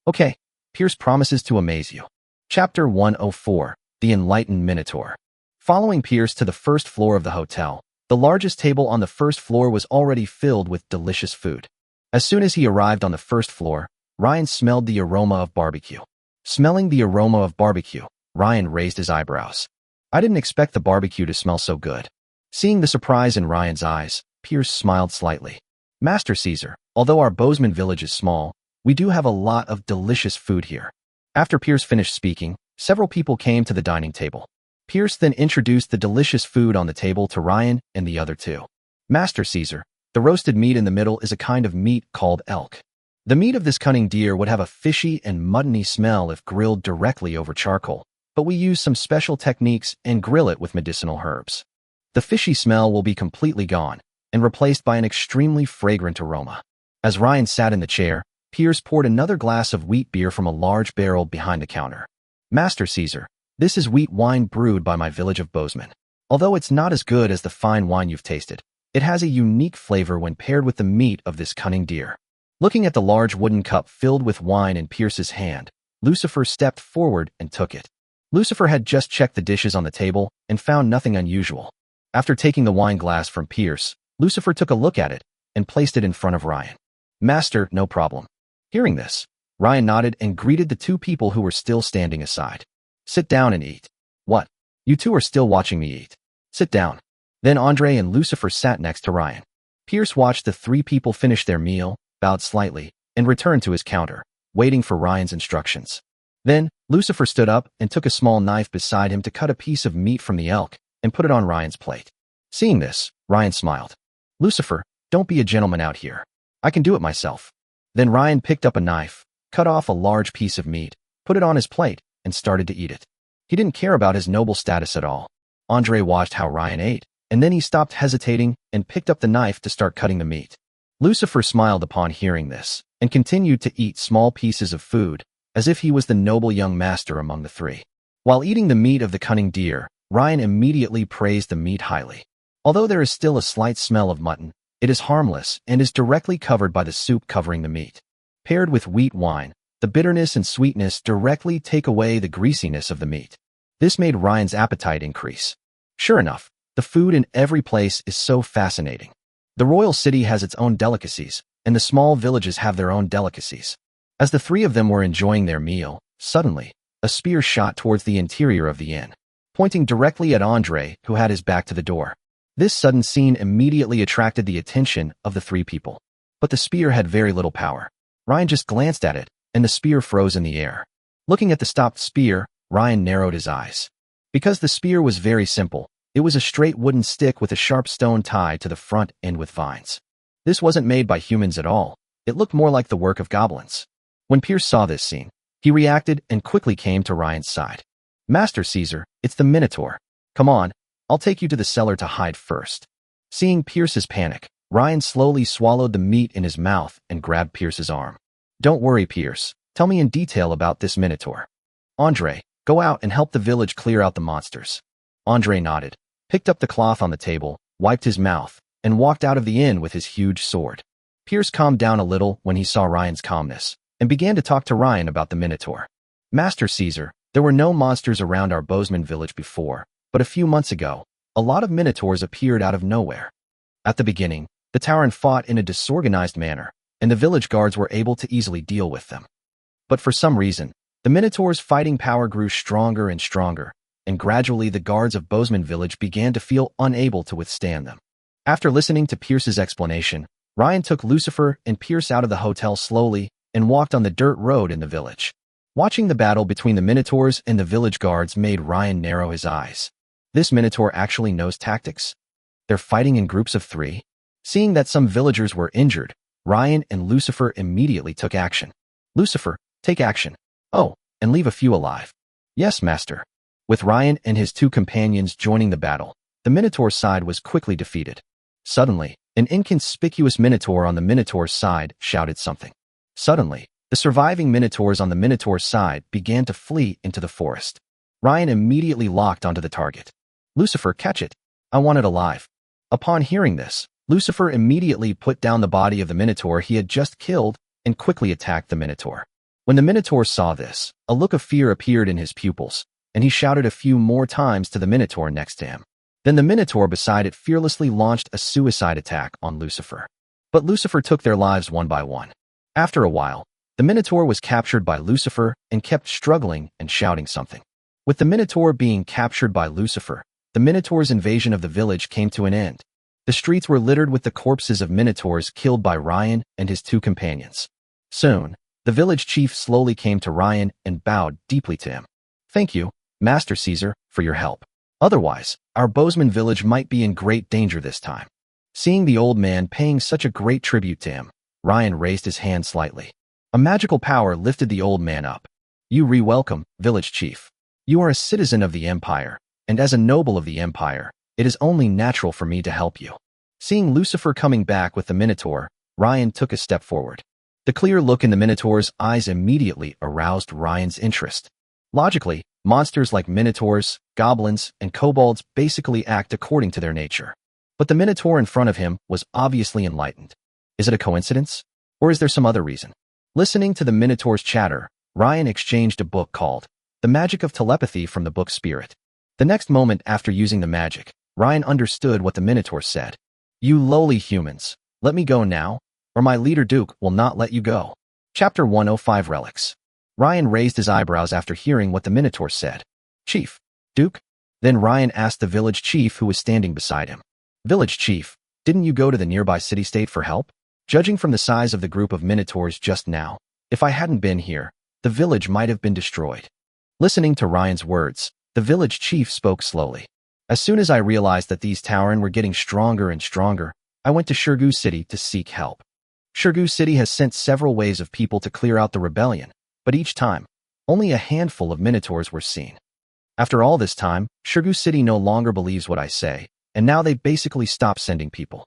Okay, Pierce promises to amaze you. Chapter 104, The Enlightened Minotaur. Following Pierce to the first floor of the hotel, the largest table on the first floor was already filled with delicious food. As soon as he arrived on the first floor, Ryan smelled the aroma of barbecue. Smelling the aroma of barbecue, Ryan raised his eyebrows. I didn't expect the barbecue to smell so good. Seeing the surprise in Ryan's eyes, Pierce smiled slightly. Master Caesar, although our Bozeman Village is small, we do have a lot of delicious food here. After Pierce finished speaking, several people came to the dining table. Pierce then introduced the delicious food on the table to Ryan and the other 2. Master Caesar, the roasted meat in the middle is a kind of meat called elk. The meat of this cunning deer would have a fishy and muttony smell if grilled directly over charcoal, but we use some special techniques and grill it with medicinal herbs. The fishy smell will be completely gone and replaced by an extremely fragrant aroma. As Ryan sat in the chair, Pierce poured another glass of wheat beer from a large barrel behind the counter. Master Caesar, this is wheat wine brewed by my village of Bozeman. Although it's not as good as the fine wine you've tasted, it has a unique flavor when paired with the meat of this cunning deer. Looking at the large wooden cup filled with wine in Pierce's hand, Lucifer stepped forward and took it. Lucifer had just checked the dishes on the table and found nothing unusual. After taking the wine glass from Pierce, Lucifer took a look at it and placed it in front of Ryan. Master, no problem. Hearing this, Ryan nodded and greeted the 2 people who were still standing aside. Sit down and eat. What? You 2 are still watching me eat. Sit down. Then Andre and Lucifer sat next to Ryan. Pierce watched the 3 people finish their meal, bowed slightly, and returned to his counter, waiting for Ryan's instructions. Then, Lucifer stood up and took a small knife beside him to cut a piece of meat from the elk and put it on Ryan's plate. Seeing this, Ryan smiled. Lucifer, don't be a gentleman out here. I can do it myself. Then Ryan picked up a knife, cut off a large piece of meat, put it on his plate, and started to eat it. He didn't care about his noble status at all. Andre watched how Ryan ate, and then he stopped hesitating and picked up the knife to start cutting the meat. Lucifer smiled upon hearing this, and continued to eat small pieces of food, as if he was the noble young master among the 3. While eating the meat of the cunning deer, Ryan immediately praised the meat highly. Although there is still a slight smell of mutton, it is harmless and is directly covered by the soup covering the meat. Paired with wheat wine, the bitterness and sweetness directly take away the greasiness of the meat. This made Ryan's appetite increase. Sure enough, the food in every place is so fascinating. The royal city has its own delicacies, and the small villages have their own delicacies. As the 3 of them were enjoying their meal, suddenly, a spear shot towards the interior of the inn, pointing directly at Andre, who had his back to the door. This sudden scene immediately attracted the attention of the 3 people. But the spear had very little power. Ryan just glanced at it, and the spear froze in the air. Looking at the stopped spear, Ryan narrowed his eyes. Because the spear was very simple, it was a straight wooden stick with a sharp stone tied to the front end with vines. This wasn't made by humans at all. It looked more like the work of goblins. When Pierce saw this scene, he reacted and quickly came to Ryan's side. Master Caesar, it's the Minotaur. Come on, I'll take you to the cellar to hide first. Seeing Pierce's panic, Ryan slowly swallowed the meat in his mouth and grabbed Pierce's arm. Don't worry, Pierce. Tell me in detail about this Minotaur. Andre, go out and help the village clear out the monsters. Andre nodded, picked up the cloth on the table, wiped his mouth, and walked out of the inn with his huge sword. Pierce calmed down a little when he saw Ryan's calmness, and began to talk to Ryan about the Minotaur. Master Caesar, there were no monsters around our Bozeman village before, but a few months ago, a lot of Minotaurs appeared out of nowhere. At the beginning, the Tauren fought in a disorganized manner, and the village guards were able to easily deal with them. But for some reason, the Minotaur's fighting power grew stronger and stronger, and gradually the guards of Bozeman village began to feel unable to withstand them. After listening to Pierce's explanation, Ryan took Lucifer and Pierce out of the hotel slowly and walked on the dirt road in the village. Watching the battle between the Minotaurs and the village guards made Ryan narrow his eyes. This Minotaur actually knows tactics? They're fighting in groups of 3? Seeing that some villagers were injured, Ryan and Lucifer immediately took action. Lucifer, take action. Oh, and leave a few alive. Yes, master. With Ryan and his 2 companions joining the battle, the Minotaur's side was quickly defeated. Suddenly, an inconspicuous Minotaur on the Minotaur's side shouted something. Suddenly, the surviving Minotaurs on the Minotaur's side began to flee into the forest. Ryan immediately locked onto the target. Lucifer, catch it. I want it alive. Upon hearing this, Lucifer immediately put down the body of the Minotaur he had just killed and quickly attacked the Minotaur. When the Minotaur saw this, a look of fear appeared in his pupils, and he shouted a few more times to the Minotaur next to him. Then the Minotaur beside it fearlessly launched a suicide attack on Lucifer. But Lucifer took their lives one by one. After a while, the Minotaur was captured by Lucifer and kept struggling and shouting something. With the Minotaur being captured by Lucifer, the Minotaur's invasion of the village came to an end. The streets were littered with the corpses of Minotaurs killed by Ryan and his 2 companions. Soon, the village chief slowly came to Ryan and bowed deeply to him. Thank you, Master Caesar, for your help. Otherwise, our Bozeman village might be in great danger this time. Seeing the old man paying such a great tribute to him, Ryan raised his hand slightly. A magical power lifted the old man up. You re-welcome, village chief. You are a citizen of the empire, and as a noble of the empire, it is only natural for me to help you. Seeing Lucifer coming back with the Minotaur, Ryan took a step forward. The clear look in the Minotaur's eyes immediately aroused Ryan's interest. Logically, monsters like Minotaurs, goblins, and kobolds basically act according to their nature. But the Minotaur in front of him was obviously enlightened. Is it a coincidence? Or is there some other reason? Listening to the Minotaur's chatter, Ryan exchanged a book called The Magic of Telepathy from the book Spirit. The next moment after using the magic, Ryan understood what the Minotaur said. You lowly humans, let me go now, or my leader Duke will not let you go. Chapter 105 Relics. Ryan raised his eyebrows after hearing what the Minotaur said. Chief, Duke? Then Ryan asked the village chief who was standing beside him. Village chief, didn't you go to the nearby city-state for help? Judging from the size of the group of Minotaurs just now, if I hadn't been here, the village might have been destroyed. Listening to Ryan's words, the village chief spoke slowly. As soon as I realized that these Tauren were getting stronger and stronger, I went to Shirgu City to seek help. Shirgu City has sent several waves of people to clear out the rebellion, but each time, only a handful of Minotaurs were seen. After all this time, Shirgu City no longer believes what I say, and now they basically stopped sending people.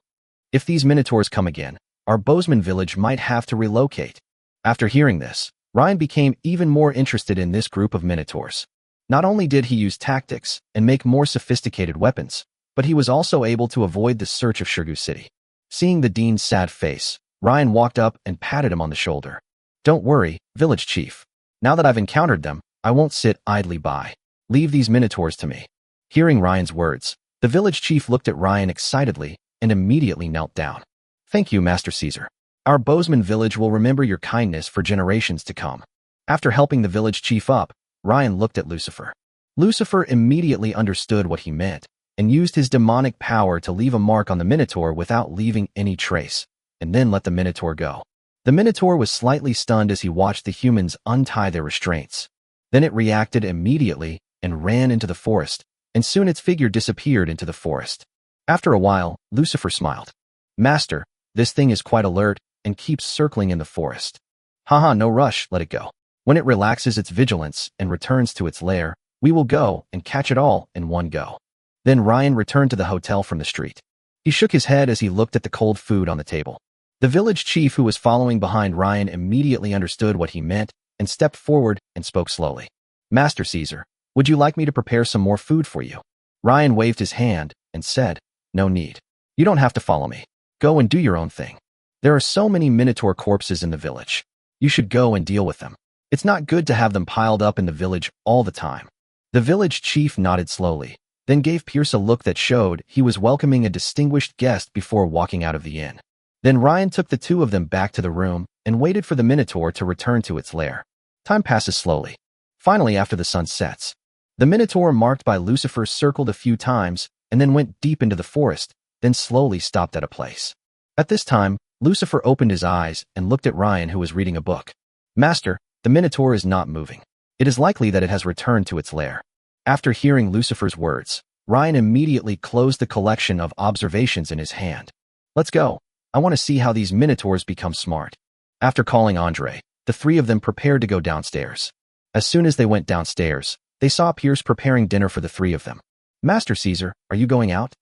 If these Minotaurs come again, our Bozeman village might have to relocate. After hearing this, Ryan became even more interested in this group of Minotaurs. Not only did he use tactics and make more sophisticated weapons, but he was also able to avoid the search of Shirgu City. Seeing the dean's sad face, Ryan walked up and patted him on the shoulder. Don't worry, village chief. Now that I've encountered them, I won't sit idly by. Leave these Minotaurs to me. Hearing Ryan's words, the village chief looked at Ryan excitedly and immediately knelt down. Thank you, Master Caesar. Our Bozeman village will remember your kindness for generations to come. After helping the village chief up, Ryan looked at Lucifer. Lucifer immediately understood what he meant and used his demonic power to leave a mark on the Minotaur without leaving any trace. and then let the Minotaur go. The Minotaur was slightly stunned as he watched the humans untie their restraints. Then it reacted immediately and ran into the forest, and soon its figure disappeared into the forest. After a while, Lucifer smiled. Master, this thing is quite alert and keeps circling in the forest. Haha, no rush, let it go. When it relaxes its vigilance and returns to its lair, we will go and catch it all in one go. Then Ryan returned to the hotel from the street. He shook his head as he looked at the cold food on the table. The village chief who was following behind Ryan immediately understood what he meant and stepped forward and spoke slowly. Master Caesar, would you like me to prepare some more food for you? Ryan waved his hand and said, No need. You don't have to follow me. Go and do your own thing. There are so many Minotaur corpses in the village. You should go and deal with them. It's not good to have them piled up in the village all the time. The village chief nodded slowly, then gave Pierce a look that showed he was welcoming a distinguished guest before walking out of the inn. Then Ryan took the two of them back to the room and waited for the Minotaur to return to its lair. Time passes slowly. Finally, after the sun sets, the Minotaur marked by Lucifer circled a few times and then went deep into the forest, then slowly stopped at a place. At this time, Lucifer opened his eyes and looked at Ryan, who was reading a book. Master, the Minotaur is not moving. It is likely that it has returned to its lair. After hearing Lucifer's words, Ryan immediately closed the collection of observations in his hand. Let's go. I want to see how these Minotaurs become smart. After calling Andre, the three of them prepared to go downstairs. As soon as they went downstairs, they saw Pierce preparing dinner for the three of them. Master Caesar, are you going out?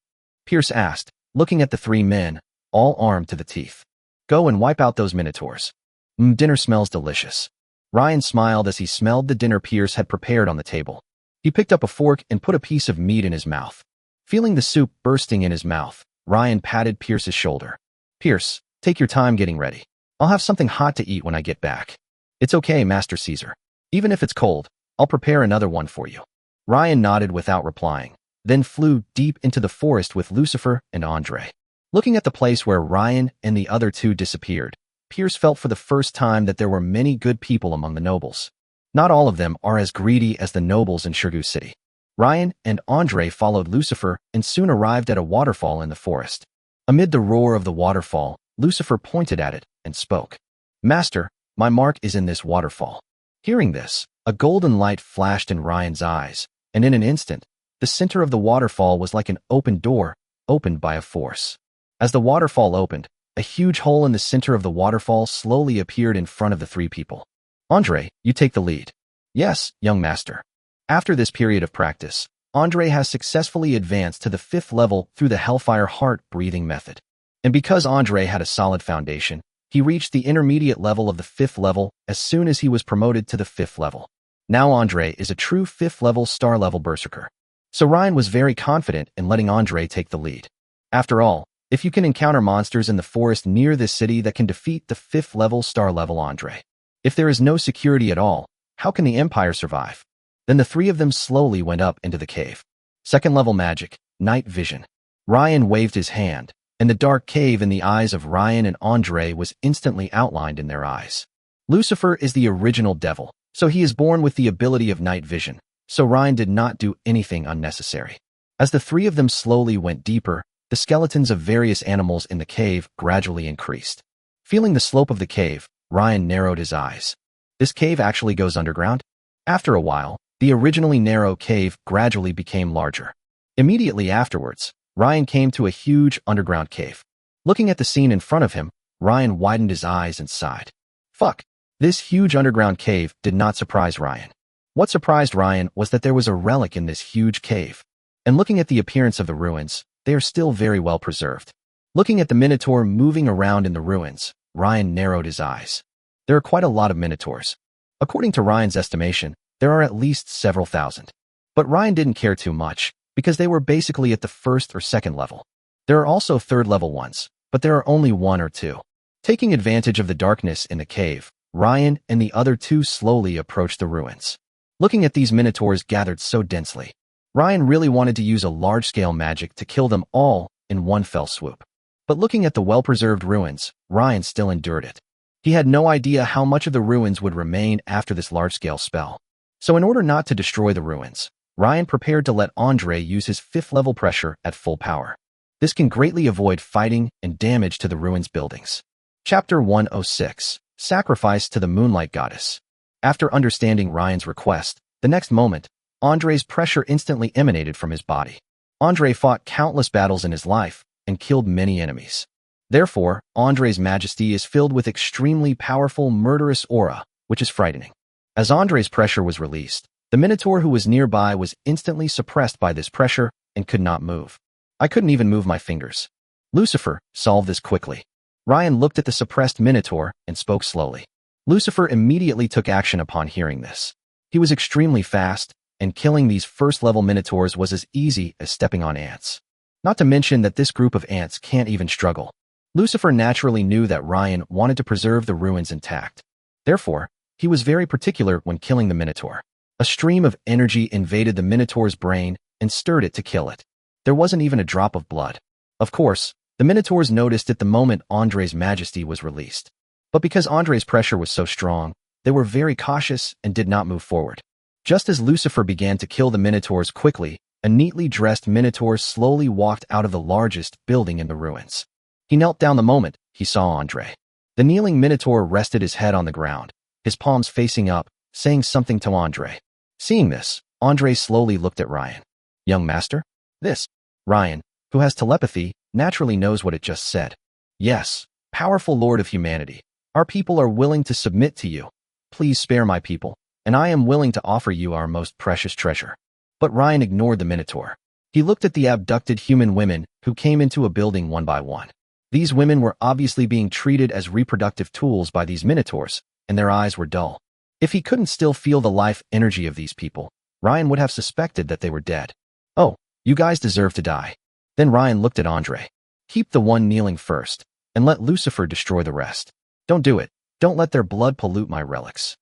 Pierce asked, looking at the three men, all armed to the teeth. Go and wipe out those Minotaurs. Dinner smells delicious. Ryan smiled as he smelled the dinner Pierce had prepared on the table. He picked up a fork and put a piece of meat in his mouth. Feeling the soup bursting in his mouth, Ryan patted Pierce's shoulder. Pierce, take your time getting ready. I'll have something hot to eat when I get back. It's okay, Master Caesar. Even if it's cold, I'll prepare another one for you. Ryan nodded without replying, then flew deep into the forest with Lucifer and Andre. Looking at the place where Ryan and the other two disappeared, Pierce felt for the first time that there were many good people among the nobles. Not all of them are as greedy as the nobles in Shirgu City. Ryan and Andre followed Lucifer and soon arrived at a waterfall in the forest. Amid the roar of the waterfall, Lucifer pointed at it and spoke. Master, my mark is in this waterfall. Hearing this, a golden light flashed in Ryan's eyes, and in an instant, the center of the waterfall was like an open door, opened by a force. As the waterfall opened, a huge hole in the center of the waterfall slowly appeared in front of the three people. Andre, you take the lead. Yes, young master. After this period of practice, Andre has successfully advanced to the 5th level through the Hellfire Heart breathing method. And because Andre had a solid foundation, he reached the intermediate level of the 5th level as soon as he was promoted to the 5th level. Now Andre is a true 5th level star level berserker. So Ryan was very confident in letting Andre take the lead. After all, if you can encounter monsters in the forest near this city that can defeat the 5th level star level Andre. If there is no security at all, how can the Empire survive? Then the three of them slowly went up into the cave. 2nd level magic, night vision. Ryan waved his hand, and the dark cave in the eyes of Ryan and Andre was instantly outlined in their eyes. Lucifer is the original devil, so he is born with the ability of night vision, so Ryan did not do anything unnecessary. As the three of them slowly went deeper, the skeletons of various animals in the cave gradually increased. Feeling the slope of the cave, Ryan narrowed his eyes. This cave actually goes underground? After a while, the originally narrow cave gradually became larger. Immediately afterwards, Ryan came to a huge underground cave. Looking at the scene in front of him, Ryan widened his eyes and sighed. Fuck! This huge underground cave did not surprise Ryan. What surprised Ryan was that there was a relic in this huge cave. And looking at the appearance of the ruins, they are still very well preserved. Looking at the Minotaur moving around in the ruins, Ryan narrowed his eyes. There are quite a lot of Minotaurs. According to Ryan's estimation, there are at least several thousand. But Ryan didn't care too much, because they were basically at the 1st or 2nd level. There are also 3rd level ones, but there are only 1 or 2. Taking advantage of the darkness in the cave, Ryan and the other two slowly approached the ruins. Looking at these Minotaurs gathered so densely, Ryan really wanted to use a large-scale magic to kill them all in one fell swoop. But looking at the well-preserved ruins, Ryan still endured it. He had no idea how much of the ruins would remain after this large-scale spell. So in order not to destroy the ruins, Ryan prepared to let Andre use his 5th level pressure at full power. This can greatly avoid fighting and damage to the ruins buildings. Chapter 106. Sacrifice to the Moonlight Goddess. After understanding Ryan's request, the next moment, Andre's pressure instantly emanated from his body. Andre fought countless battles in his life and killed many enemies. Therefore, Andre's majesty is filled with extremely powerful murderous aura, which is frightening. As Andre's pressure was released, the Minotaur who was nearby was instantly suppressed by this pressure and could not move. I couldn't even move my fingers. Lucifer, solve this quickly. Ryan looked at the suppressed Minotaur and spoke slowly. Lucifer immediately took action upon hearing this. He was extremely fast, and killing these first-level Minotaurs was as easy as stepping on ants. Not to mention that this group of ants can't even struggle. Lucifer naturally knew that Ryan wanted to preserve the ruins intact. Therefore, he was very particular when killing the Minotaur. A stream of energy invaded the Minotaur's brain and stirred it to kill it. There wasn't even a drop of blood. Of course, the Minotaurs noticed it the moment Andre's majesty was released. But because Andre's pressure was so strong, they were very cautious and did not move forward. Just as Lucifer began to kill the Minotaurs quickly, a neatly dressed Minotaur slowly walked out of the largest building in the ruins. He knelt down the moment he saw Andre. The kneeling Minotaur rested his head on the ground, his palms facing up, saying something to Andre. Seeing this, Andre slowly looked at Ryan. Young master? This. Ryan, who has telepathy, naturally knows what it just said. Yes, powerful Lord of humanity. Our people are willing to submit to you. Please spare my people, and I am willing to offer you our most precious treasure. But Ryan ignored the Minotaur. He looked at the abducted human women who came into a building one by one. These women were obviously being treated as reproductive tools by these Minotaurs, and their eyes were dull. If he couldn't still feel the life energy of these people, Ryan would have suspected that they were dead. Oh, you guys deserve to die. Then Ryan looked at Andre. Keep the one kneeling first, and let Lucifer destroy the rest. Don't do it. Don't let their blood pollute my relics.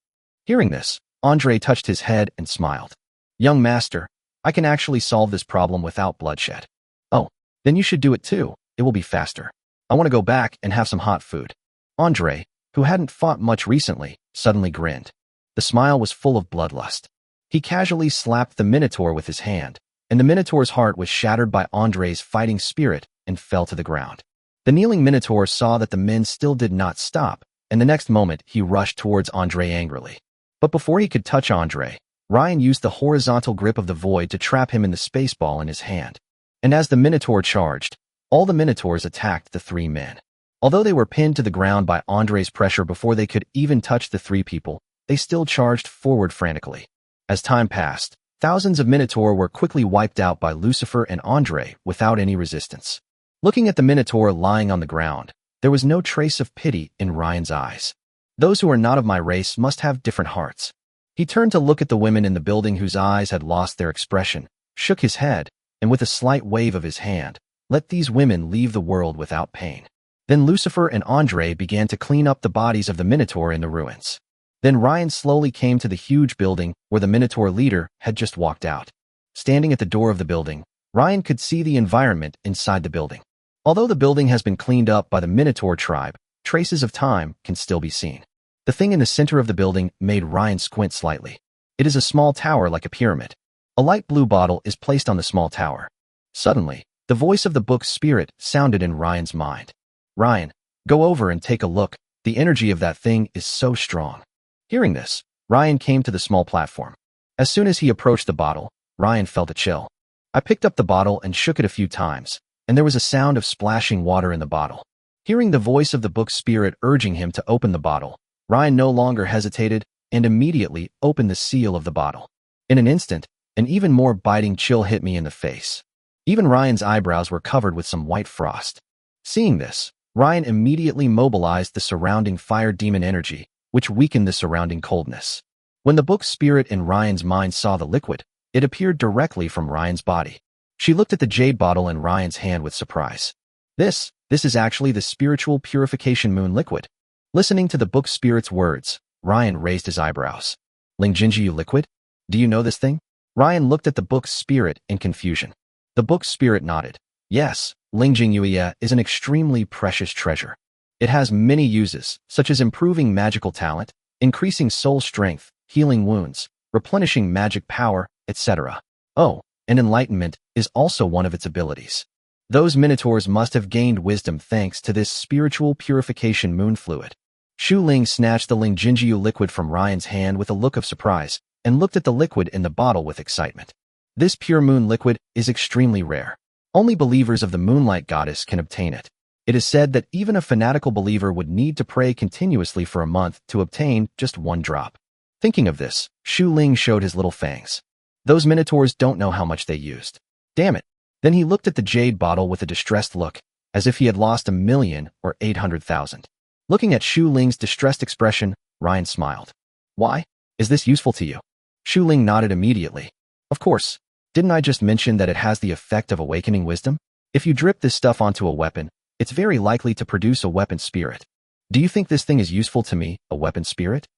Hearing this, Andre touched his head and smiled. Young master, I can actually solve this problem without bloodshed. Oh, then you should do it too. It will be faster. I want to go back and have some hot food. Andre, who hadn't fought much recently, suddenly grinned. The smile was full of bloodlust. He casually slapped the Minotaur with his hand, and the Minotaur's heart was shattered by Andre's fighting spirit and fell to the ground. The kneeling Minotaur saw that the men still did not stop, and the next moment he rushed towards Andre angrily. But before he could touch Andre, Ryan used the horizontal grip of the void to trap him in the space ball in his hand. And as the Minotaur charged, all the Minotaurs attacked the three men. Although they were pinned to the ground by Andre's pressure before they could even touch the three people, they still charged forward frantically. As time passed, thousands of Minotaur were quickly wiped out by Lucifer and Andre without any resistance. Looking at the Minotaur lying on the ground, there was no trace of pity in Ryan's eyes. Those who are not of my race must have different hearts. He turned to look at the women in the building whose eyes had lost their expression, shook his head, and with a slight wave of his hand, let these women leave the world without pain. Then Lucifer and Andre began to clean up the bodies of the Minotaur in the ruins. Then Ryan slowly came to the huge building where the Minotaur leader had just walked out. Standing at the door of the building, Ryan could see the environment inside the building. Although the building has been cleaned up by the Minotaur tribe, traces of time can still be seen. The thing in the center of the building made Ryan squint slightly. It is a small tower like a pyramid. A light blue bottle is placed on the small tower. Suddenly, the voice of the book's spirit sounded in Ryan's mind. Ryan, go over and take a look. The energy of that thing is so strong. Hearing this, Ryan came to the small platform. As soon as he approached the bottle, Ryan felt a chill. I picked up the bottle and shook it a few times, and there was a sound of splashing water in the bottle. Hearing the voice of the book's spirit urging him to open the bottle, Ryan no longer hesitated and immediately opened the seal of the bottle. In an instant, an even more biting chill hit me in the face. Even Ryan's eyebrows were covered with some white frost. Seeing this, Ryan immediately mobilized the surrounding fire demon energy, which weakened the surrounding coldness. When the book's spirit in Ryan's mind saw the liquid, it appeared directly from Ryan's body. She looked at the jade bottle in Ryan's hand with surprise. This is actually the spiritual purification moon liquid. Listening to the book's spirit's words, Ryan raised his eyebrows. Lingjinjiu liquid? Do you know this thing? Ryan looked at the book's spirit in confusion. The book's spirit nodded. Yes, Lingjingyue is an extremely precious treasure. It has many uses, such as improving magical talent, increasing soul strength, healing wounds, replenishing magic power, etc. Oh, and enlightenment is also one of its abilities. Those minotaurs must have gained wisdom thanks to this spiritual purification moon fluid. Shu Ling snatched the Lingjinjiu liquid from Ryan's hand with a look of surprise and looked at the liquid in the bottle with excitement. This pure moon liquid is extremely rare. Only believers of the Moonlight Goddess can obtain it. It is said that even a fanatical believer would need to pray continuously for a month to obtain just one drop. Thinking of this, Shu Ling showed his little fangs. Those minotaurs don't know how much they used. Damn it. Then he looked at the jade bottle with a distressed look, as if he had lost 1,000,000 or 800,000. Looking at Shu Ling's distressed expression, Ryan smiled. Why? Is this useful to you? Shu Ling nodded immediately. Of course. Didn't I just mention that it has the effect of awakening wisdom? If you drip this stuff onto a weapon, it's very likely to produce a weapon spirit. Do you think this thing is useful to me, a weapon spirit?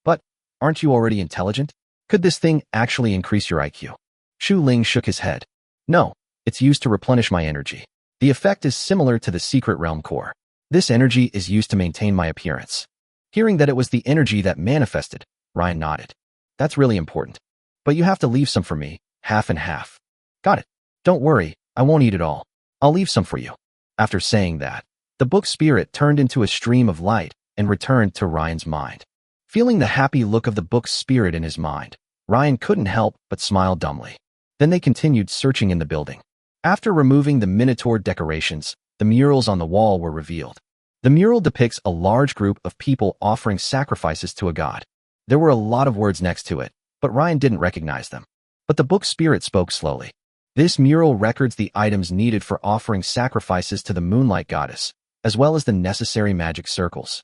But, aren't you already intelligent? Could this thing actually increase your IQ? Shu Ling shook his head. No, it's used to replenish my energy. The effect is similar to the Secret Realm core. This energy is used to maintain my appearance. Hearing that it was the energy that manifested, Ryan nodded. That's really important. But you have to leave some for me, half and half. Got it. Don't worry, I won't eat it all. I'll leave some for you. After saying that, the book spirit turned into a stream of light and returned to Ryan's mind. Feeling the happy look of the book spirit in his mind, Ryan couldn't help but smile dumbly. Then they continued searching in the building. After removing the Minotaur decorations, the murals on the wall were revealed. The mural depicts a large group of people offering sacrifices to a god. There were a lot of words next to it, but Ryan didn't recognize them. But the book spirit spoke slowly. This mural records the items needed for offering sacrifices to the Moonlight Goddess, as well as the necessary magic circles.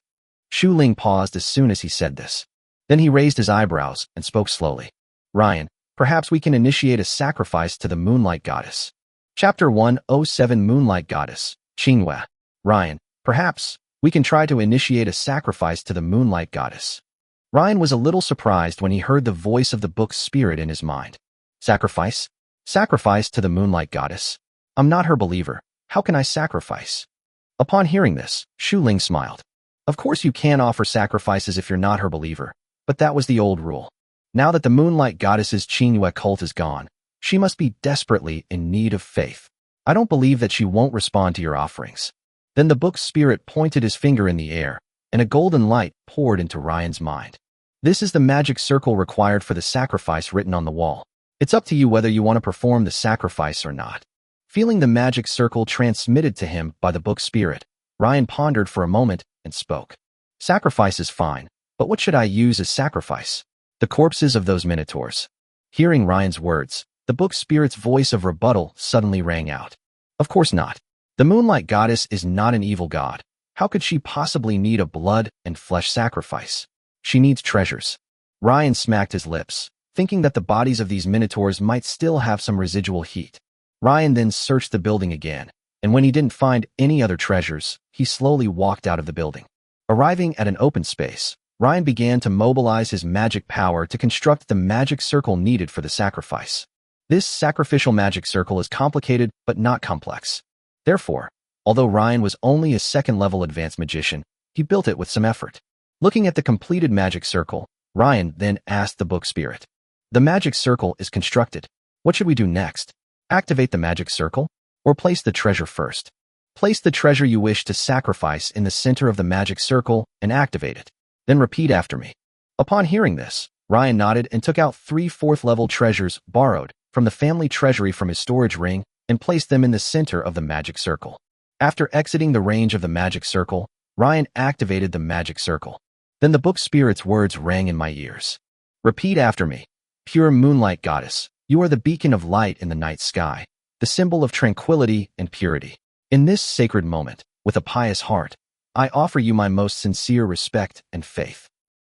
Shu Ling paused as soon as he said this. Then he raised his eyebrows and spoke slowly. Ryan, perhaps we can initiate a sacrifice to the Moonlight Goddess. Chapter 107 Moonlight Goddess, Qinghua. Ryan, perhaps we can try to initiate a sacrifice to the Moonlight Goddess. Ryan was a little surprised when he heard the voice of the book spirit in his mind. Sacrifice? Sacrifice to the Moonlight Goddess? I'm not her believer. How can I sacrifice? Upon hearing this, Shu Ling smiled. Of course you can offer sacrifices if you're not her believer, but that was the old rule. Now that the Moonlight Goddess's Qinghua cult is gone, she must be desperately in need of faith. I don't believe that she won't respond to your offerings. Then the book spirit pointed his finger in the air, and a golden light poured into Ryan's mind. This is the magic circle required for the sacrifice written on the wall. It's up to you whether you want to perform the sacrifice or not. Feeling the magic circle transmitted to him by the book spirit, Ryan pondered for a moment and spoke. Sacrifice is fine, but what should I use as sacrifice? The corpses of those minotaurs. Hearing Ryan's words, the book spirit's voice of rebuttal suddenly rang out. Of course not. The Moonlight Goddess is not an evil god. How could she possibly need a blood and flesh sacrifice? She needs treasures. Ryan smacked his lips, thinking that the bodies of these minotaurs might still have some residual heat. Ryan then searched the building again, and when he didn't find any other treasures, he slowly walked out of the building. Arriving at an open space, Ryan began to mobilize his magic power to construct the magic circle needed for the sacrifice. This sacrificial magic circle is complicated but not complex. Therefore, although Ryan was only a second-level advanced magician, he built it with some effort. Looking at the completed magic circle, Ryan then asked the book spirit. The magic circle is constructed. What should we do next? Activate the magic circle? Or place the treasure first? Place the treasure you wish to sacrifice in the center of the magic circle and activate it. Then repeat after me. Upon hearing this, Ryan nodded and took out 3 fourth-level treasures borrowed from the family treasury from his storage ring and placed them in the center of the magic circle. After exiting the range of the magic circle, Ryan activated the magic circle. Then the book spirit's words rang in my ears. Repeat after me. Pure Moonlight Goddess, you are the beacon of light in the night sky, the symbol of tranquility and purity. In this sacred moment, with a pious heart, I offer you my most sincere respect and faith.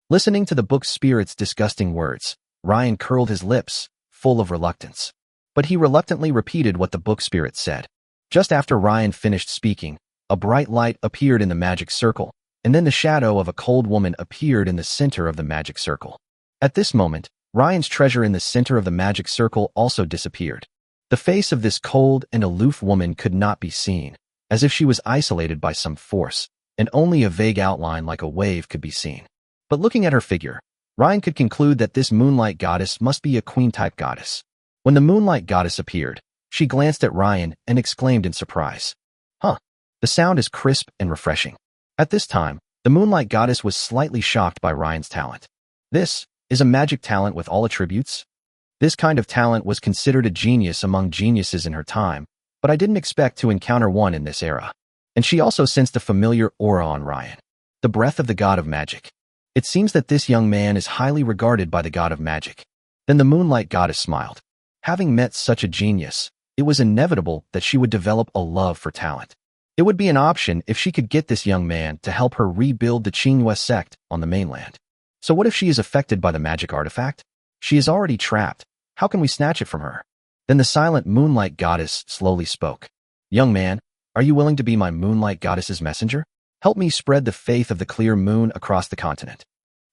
Listening to the book spirit's disgusting words, Ryan curled his lips, full of reluctance. But he reluctantly repeated what the book spirit said. Just after Ryan finished speaking, a bright light appeared in the magic circle, and then the shadow of a cold woman appeared in the center of the magic circle. At this moment, Ryan's treasure in the center of the magic circle also disappeared. The face of this cold and aloof woman could not be seen, as if she was isolated by some force, and only a vague outline like a wave could be seen. But looking at her figure, Ryan could conclude that this Moonlight Goddess must be a queen-type goddess. When the Moonlight Goddess appeared, She glanced at Ryan and exclaimed in surprise. Huh. The sound is crisp and refreshing. At this time, the Moonlight Goddess was slightly shocked by Ryan's talent. This is a magic talent with all attributes? This kind of talent was considered a genius among geniuses in her time, but I didn't expect to encounter one in this era. And she also sensed a familiar aura on Ryan. The breath of the god of magic. It seems that this young man is highly regarded by the god of magic. Then the Moonlight Goddess smiled. Having met such a genius, it was inevitable that she would develop a love for talent. It would be an option if she could get this young man to help her rebuild the Qinghua sect on the mainland. So what if she is affected by the magic artifact? She is already trapped. How can we snatch it from her? Then the silent Moonlight Goddess slowly spoke. Young man, are you willing to be my Moonlight Goddess's messenger? Help me spread the faith of the clear moon across the continent.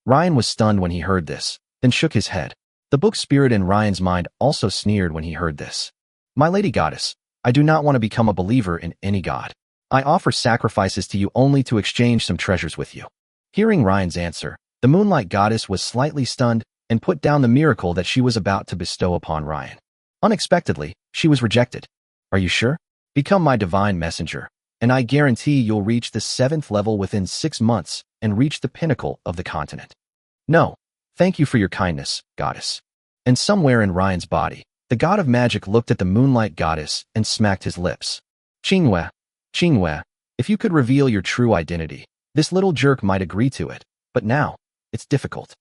Ryan was stunned when he heard this, then shook his head. The book spirit in Ryan's mind also sneered when he heard this. My lady goddess, I do not want to become a believer in any god. I offer sacrifices to you only to exchange some treasures with you. Hearing Ryan's answer, the Moonlight Goddess was slightly stunned and put down the miracle that she was about to bestow upon Ryan. Unexpectedly, she was rejected. Are you sure? Become my divine messenger, and I guarantee you'll reach the 7th level within 6 months and reach the pinnacle of the continent. No, thank you for your kindness, goddess. And somewhere in Ryan's body, the god of magic looked at the Moonlight Goddess and smacked his lips. Qinghua, if you could reveal your true identity, this little jerk might agree to it, but now, it's difficult.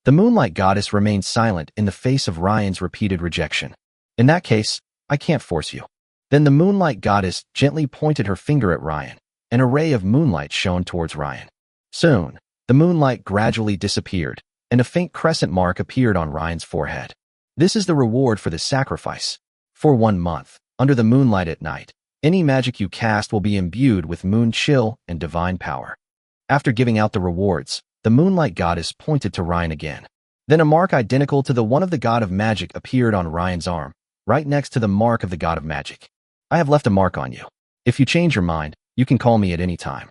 The Moonlight Goddess remained silent in the face of Ryan's repeated rejection. In that case, I can't force you. Then the Moonlight Goddess gently pointed her finger at Ryan. An array of moonlight shone towards Ryan. Soon, the moonlight gradually disappeared, and a faint crescent mark appeared on Ryan's forehead. This is the reward for the sacrifice. For 1 month, under the moonlight at night, any magic you cast will be imbued with moon chill and divine power. After giving out the rewards, the Moonlight Goddess pointed to Ryan again. Then a mark identical to the one of the god of magic appeared on Ryan's arm, right next to the mark of the god of magic. I have left a mark on you. If you change your mind, you can call me at any time.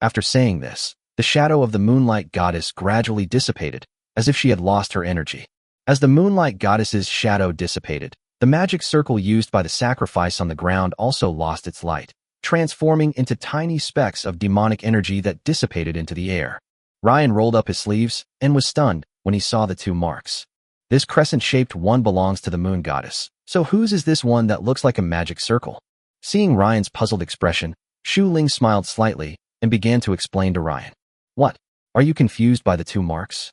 After saying this, the shadow of the Moonlight Goddess gradually dissipated, as if she had lost her energy. As the Moonlight Goddess's shadow dissipated, the magic circle used by the sacrifice on the ground also lost its light, transforming into tiny specks of demonic energy that dissipated into the air. Ryan rolled up his sleeves and was stunned when he saw the 2 marks. This crescent-shaped one belongs to the Moon Goddess. So whose is this one that looks like a magic circle? Seeing Ryan's puzzled expression, Shu Ling smiled slightly and began to explain to Ryan. What? Are you confused by the 2 marks?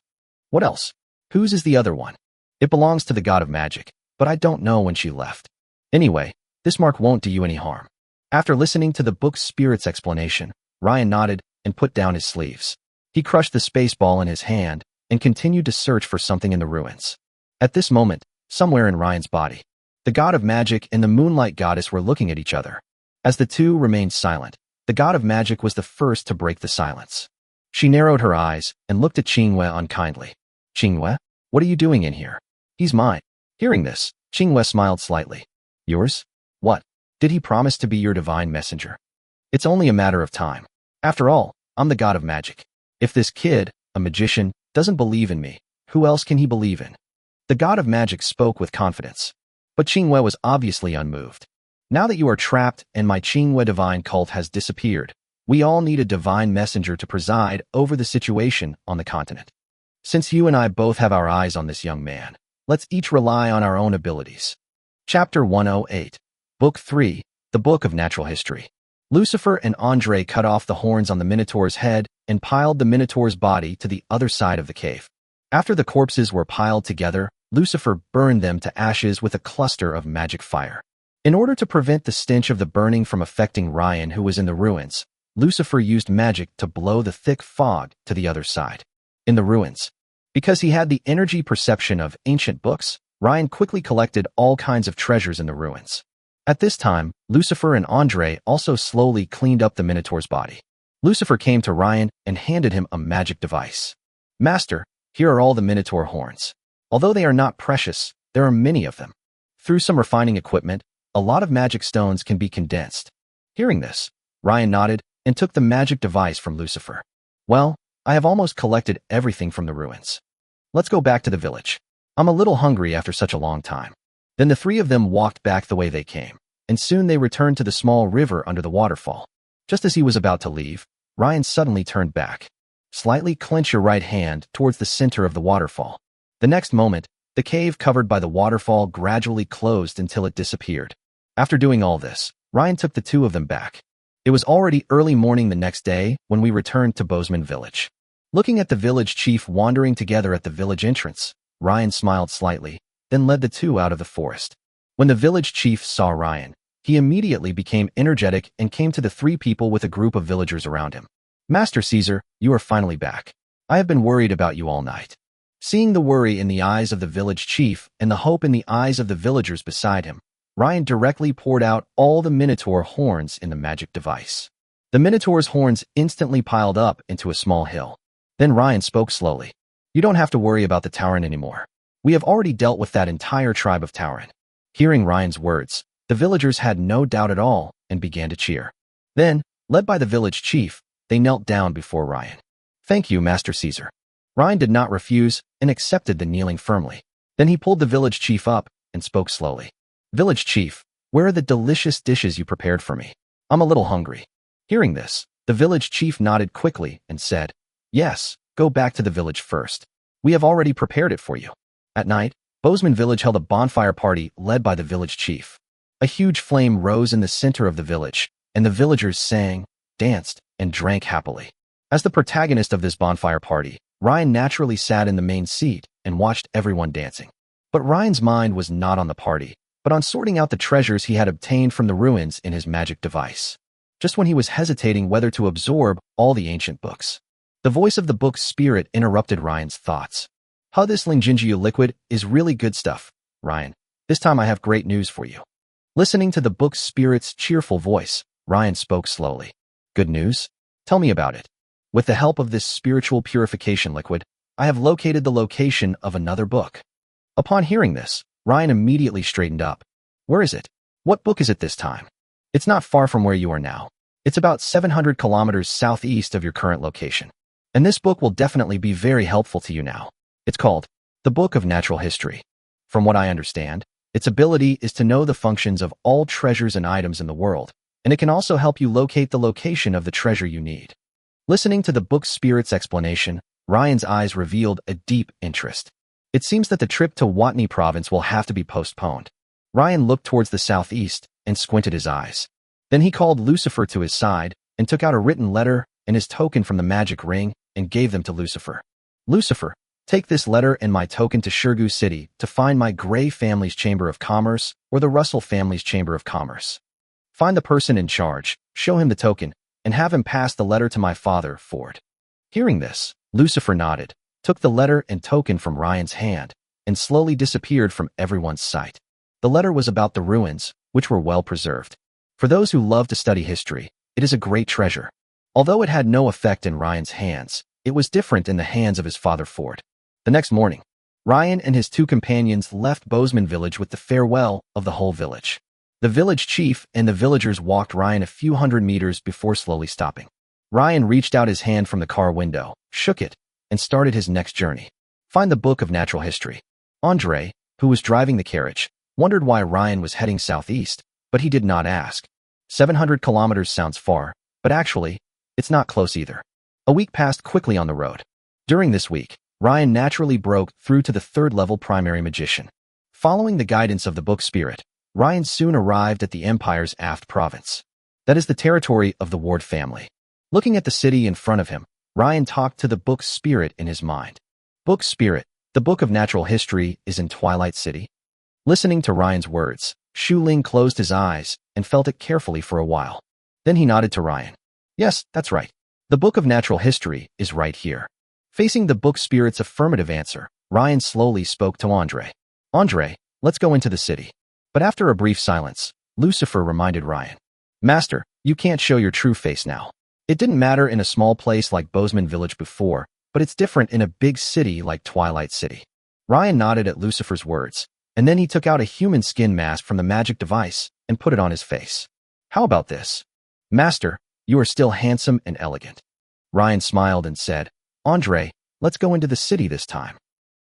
What else? Whose is the other one? It belongs to the god of magic, but I don't know when she left. Anyway, this mark won't do you any harm. After listening to the book's spirit's explanation, Ryan nodded and put down his sleeves. He crushed the space ball in his hand and continued to search for something in the ruins. At this moment, somewhere in Ryan's body, the god of magic and the Moonlight Goddess were looking at each other. As the two remained silent, the god of magic was the first to break the silence. She narrowed her eyes and looked at Qinghua unkindly. Qinghua, what are you doing in here? He's mine. Hearing this, Qinghua smiled slightly. Yours? What? Did he promise to be your divine messenger? It's only a matter of time. After all, I'm the god of magic. If this kid, a magician, doesn't believe in me, who else can he believe in? The god of magic spoke with confidence. But Qinghua was obviously unmoved. Now that you are trapped and my Qinghua divine cult has disappeared, we all need a divine messenger to preside over the situation on the continent. Since you and I both have our eyes on this young man, let's each rely on our own abilities. Chapter 108. Book 3, The Book of Natural History. Lucifer and Andre cut off the horns on the Minotaur's head and piled the Minotaur's body to the other side of the cave. After the corpses were piled together, Lucifer burned them to ashes with a cluster of magic fire. In order to prevent the stench of the burning from affecting Ryan, who was in the ruins, Lucifer used magic to blow the thick fog to the other side. In the ruins, because he had the energy perception of ancient books, Ryan quickly collected all kinds of treasures in the ruins. At this time, Lucifer and Andre also slowly cleaned up the Minotaur's body. Lucifer came to Ryan and handed him a magic device. Master, here are all the Minotaur horns. Although they are not precious, there are many of them. Through some refining equipment, a lot of magic stones can be condensed. Hearing this, Ryan nodded and took the magic device from Lucifer. Well, I have almost collected everything from the ruins. Let's go back to the village. I'm a little hungry after such a long time. Then the three of them walked back the way they came, and soon they returned to the small river under the waterfall. Just as he was about to leave, Ryan suddenly turned back. Slightly clench your right hand towards the center of the waterfall. The next moment, the cave covered by the waterfall gradually closed until it disappeared. After doing all this, Ryan took the two of them back. It was already early morning the next day when we returned to Bozeman Village. Looking at the village chief wandering together at the village entrance, Ryan smiled slightly, then led the two out of the forest. When the village chief saw Ryan, he immediately became energetic and came to the three people with a group of villagers around him. Master Caesar, you are finally back. I have been worried about you all night. Seeing the worry in the eyes of the village chief and the hope in the eyes of the villagers beside him, Ryan directly poured out all the Minotaur horns in the magic device. The Minotaur's horns instantly piled up into a small hill. Then Ryan spoke slowly. You don't have to worry about the Tauren anymore. We have already dealt with that entire tribe of Tauren. Hearing Ryan's words, the villagers had no doubt at all and began to cheer. Then, led by the village chief, they knelt down before Ryan. Thank you, Master Caesar. Ryan did not refuse and accepted the kneeling firmly. Then he pulled the village chief up and spoke slowly. Village chief, where are the delicious dishes you prepared for me? I'm a little hungry. Hearing this, the village chief nodded quickly and said, Yes, go back to the village first. We have already prepared it for you. At night, Bozeman Village held a bonfire party led by the village chief. A huge flame rose in the center of the village, and the villagers sang, danced, and drank happily. As the protagonist of this bonfire party, Ryan naturally sat in the main seat and watched everyone dancing. But Ryan's mind was not on the party, but on sorting out the treasures he had obtained from the ruins in his magic device. Just when he was hesitating whether to absorb all the ancient books, the voice of the book's spirit interrupted Ryan's thoughts. This Lingingia liquid is really good stuff, Ryan. This time I have great news for you. Listening to the book's spirit's cheerful voice, Ryan spoke slowly. Good news? Tell me about it. With the help of this spiritual purification liquid, I have located the location of another book. Upon hearing this, Ryan immediately straightened up. Where is it? What book is it this time? It's not far from where you are now. It's about 700 kilometers southeast of your current location. And this book will definitely be very helpful to you now. It's called The Book of Natural History. From what I understand, its ability is to know the functions of all treasures and items in the world, and it can also help you locate the location of the treasure you need. Listening to the book's spirit's explanation, Ryan's eyes revealed a deep interest. It seems that the trip to Watney province will have to be postponed. Ryan looked towards the southeast and squinted his eyes. Then he called Lucifer to his side and took out a written letter and his token from the magic ring and gave them to Lucifer. Lucifer, take this letter and my token to Shirgu City to find my Gray family's Chamber of Commerce or the Russell family's Chamber of Commerce. Find the person in charge, show him the token, and have him pass the letter to my father, Ford. Hearing this, Lucifer nodded, took the letter and token from Ryan's hand, and slowly disappeared from everyone's sight. The letter was about the ruins, which were well preserved. For those who love to study history, it is a great treasure. Although it had no effect in Ryan's hands, it was different in the hands of his father, Ford. The next morning, Ryan and his two companions left Bozeman Village with the farewell of the whole village. The village chief and the villagers walked Ryan a few hundred meters before slowly stopping. Ryan reached out his hand from the car window, shook it, and started his next journey. Find the Book of Natural History. Andre, who was driving the carriage, wondered why Ryan was heading southeast, but he did not ask. 700 kilometers sounds far, but actually, it's not close either. A week passed quickly on the road. During this week, Ryan naturally broke through to the third-level primary magician. Following the guidance of the book spirit, Ryan soon arrived at the Empire's Aft province. That is the territory of the Ward family. Looking at the city in front of him, Ryan talked to the book spirit in his mind. Book spirit, the Book of Natural History is in Twilight City. Listening to Ryan's words, Shu Ling closed his eyes and felt it carefully for a while. Then he nodded to Ryan. Yes, that's right. The Book of Natural History is right here. Facing the book spirit's affirmative answer, Ryan slowly spoke to Andre. Andre, let's go into the city. But after a brief silence, Lucifer reminded Ryan. Master, you can't show your true face now. It didn't matter in a small place like Bozeman Village before, but it's different in a big city like Twilight City. Ryan nodded at Lucifer's words, and then he took out a human skin mask from the magic device and put it on his face. How about this? Master, you are still handsome and elegant. Ryan smiled and said, Andre, let's go into the city this time.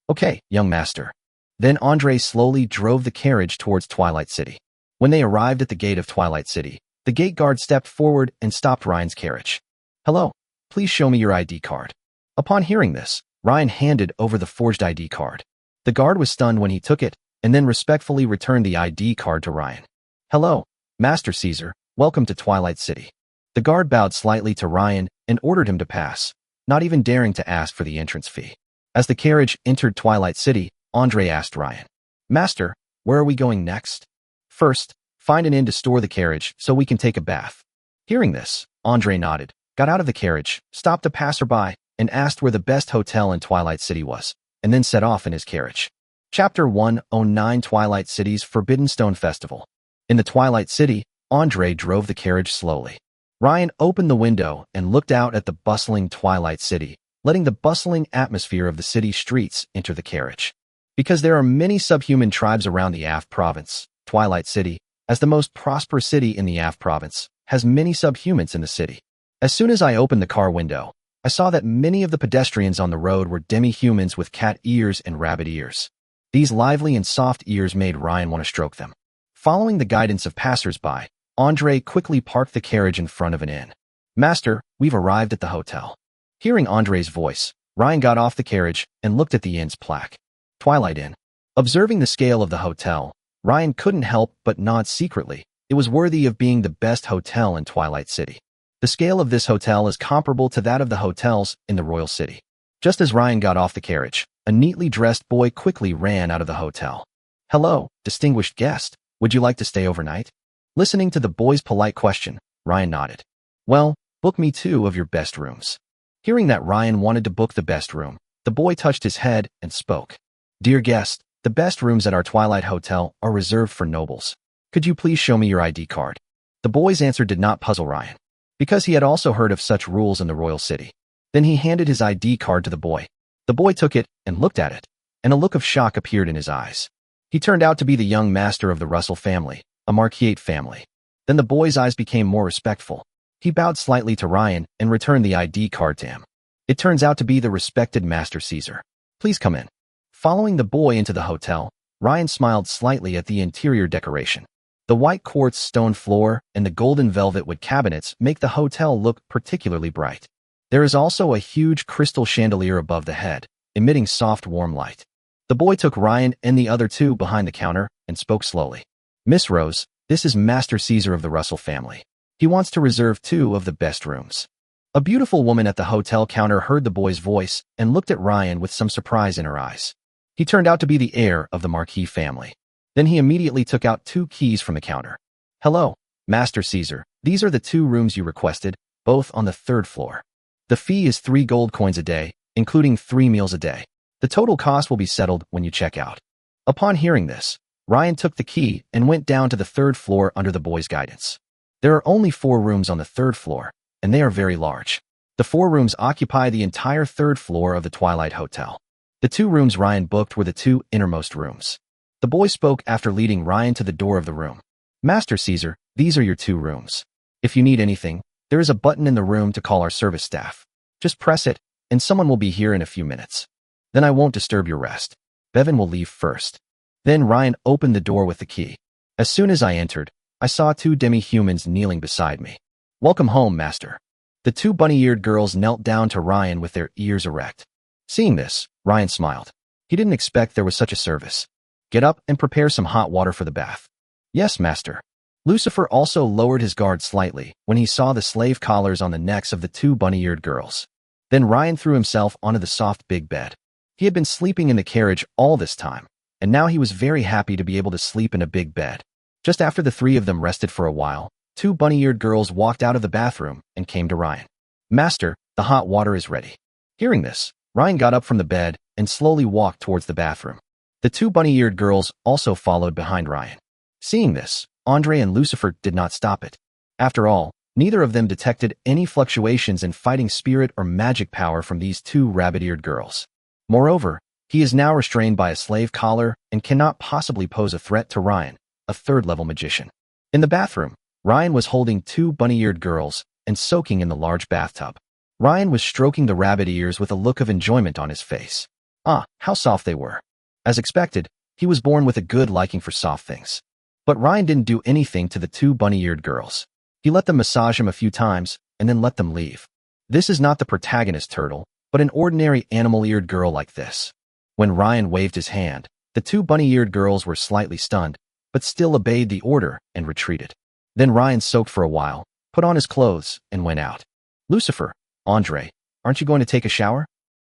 Okay, young master. Then Andre slowly drove the carriage towards Twilight City. When they arrived at the gate of Twilight City, the gate guard stepped forward and stopped Ryan's carriage. "Hello, please show me your ID card." Upon hearing this, Ryan handed over the forged ID card. The guard was stunned when he took it, and then respectfully returned the ID card to Ryan. "Hello, Master Caesar, welcome to Twilight City." The guard bowed slightly to Ryan and ordered him to pass, not even daring to ask for the entrance fee. As the carriage entered Twilight City, Andre asked Ryan, "Master, where are we going next?" "First, find an inn to store the carriage so we can take a bath." Hearing this, Andre nodded, got out of the carriage, stopped a passerby, and asked where the best hotel in Twilight City was, and then set off in his carriage. Chapter 109 Twilight City's Forbidden Stone Festival. In the Twilight City, Andre drove the carriage slowly. Ryan opened the window and looked out at the bustling Twilight City, letting the bustling atmosphere of the city streets enter the carriage. Because there are many subhuman tribes around the Af province, Twilight City, as the most prosperous city in the Af province, has many subhumans in the city. As soon as I opened the car window, I saw that many of the pedestrians on the road were demi-humans with cat ears and rabbit ears. These lively and soft ears made Ryan want to stroke them. Following the guidance of passers-by, Andre quickly parked the carriage in front of an inn. "Master, we've arrived at the hotel." Hearing Andre's voice, Ryan got off the carriage and looked at the inn's plaque. Twilight Inn. Observing the scale of the hotel, Ryan couldn't help but nod secretly. It was worthy of being the best hotel in Twilight City. The scale of this hotel is comparable to that of the hotels in the Royal City. Just as Ryan got off the carriage, a neatly dressed boy quickly ran out of the hotel. "Hello, distinguished guest. Would you like to stay overnight?" Listening to the boy's polite question, Ryan nodded. "Well, book me 2 of your best rooms." Hearing that Ryan wanted to book the best room, the boy touched his head and spoke. "Dear guest, the best rooms at our Twilight Hotel are reserved for nobles. Could you please show me your ID card?" The boy's answer did not puzzle Ryan, because he had also heard of such rules in the Royal City. Then he handed his ID card to the boy. The boy took it and looked at it, and a look of shock appeared in his eyes. He turned out to be the young master of the Russell family, a Marquette family. Then the boy's eyes became more respectful. He bowed slightly to Ryan and returned the ID card to him. "It turns out to be the respected Master Caesar. Please come in." Following the boy into the hotel, Ryan smiled slightly at the interior decoration. The white quartz stone floor and the golden velvet wood cabinets make the hotel look particularly bright. There is also a huge crystal chandelier above the head, emitting soft warm light. The boy took Ryan and the other 2 behind the counter and spoke slowly. "Miss Rose, this is Master Caesar of the Russell family. He wants to reserve 2 of the best rooms." A beautiful woman at the hotel counter heard the boy's voice and looked at Ryan with some surprise in her eyes. He turned out to be the heir of the Marquis family. Then he immediately took out 2 keys from the counter. "Hello, Master Caesar. These are the 2 rooms you requested, both on the 3rd floor. The fee is 3 gold coins a day, including 3 meals a day. The total cost will be settled when you check out." Upon hearing this, Ryan took the key and went down to the 3rd floor under the boy's guidance. There are only 4 rooms on the 3rd floor, and they are very large. The 4 rooms occupy the entire 3rd floor of the Twilight Hotel. The 2 rooms Ryan booked were the 2 innermost rooms. The boy spoke after leading Ryan to the door of the room. "Master Caesar, these are your 2 rooms. If you need anything, there is a button in the room to call our service staff. Just press it, and someone will be here in a few minutes. Then I won't disturb your rest. Bevan will leave first." Then Ryan opened the door with the key. As soon as I entered, I saw 2 demi-humans kneeling beside me. "Welcome home, Master." The 2 bunny-eared girls knelt down to Ryan with their ears erect. Seeing this, Ryan smiled. He didn't expect there was such a service. "Get up and prepare some hot water for the bath." "Yes, Master." Lucifer also lowered his guard slightly when he saw the slave collars on the necks of the 2 bunny-eared girls. Then Ryan threw himself onto the soft big bed. He had been sleeping in the carriage all this time, and now he was very happy to be able to sleep in a big bed. Just after the 3 of them rested for a while, 2 bunny-eared girls walked out of the bathroom and came to Ryan. "Master, the hot water is ready." Hearing this, Ryan got up from the bed and slowly walked towards the bathroom. The 2 bunny-eared girls also followed behind Ryan. Seeing this, Andre and Lucifer did not stop it. After all, neither of them detected any fluctuations in fighting spirit or magic power from these 2 rabbit-eared girls. Moreover, he is now restrained by a slave collar and cannot possibly pose a threat to Ryan, a 3rd-level magician. In the bathroom, Ryan was holding 2 bunny-eared girls and soaking in the large bathtub. Ryan was stroking the rabbit ears with a look of enjoyment on his face. Ah, how soft they were. As expected, He was born with a good liking for soft things. But Ryan didn't do anything to the two bunny-eared girls. He let them massage him a few times and then let them leave. This is not the protagonist turtle, but an ordinary animal-eared girl like this. When Ryan waved his hand, the two bunny-eared girls were slightly stunned, but still obeyed the order and retreated. Then Ryan soaked for a while, put on his clothes, and went out. Lucifer, Andre, aren't you going to take a shower?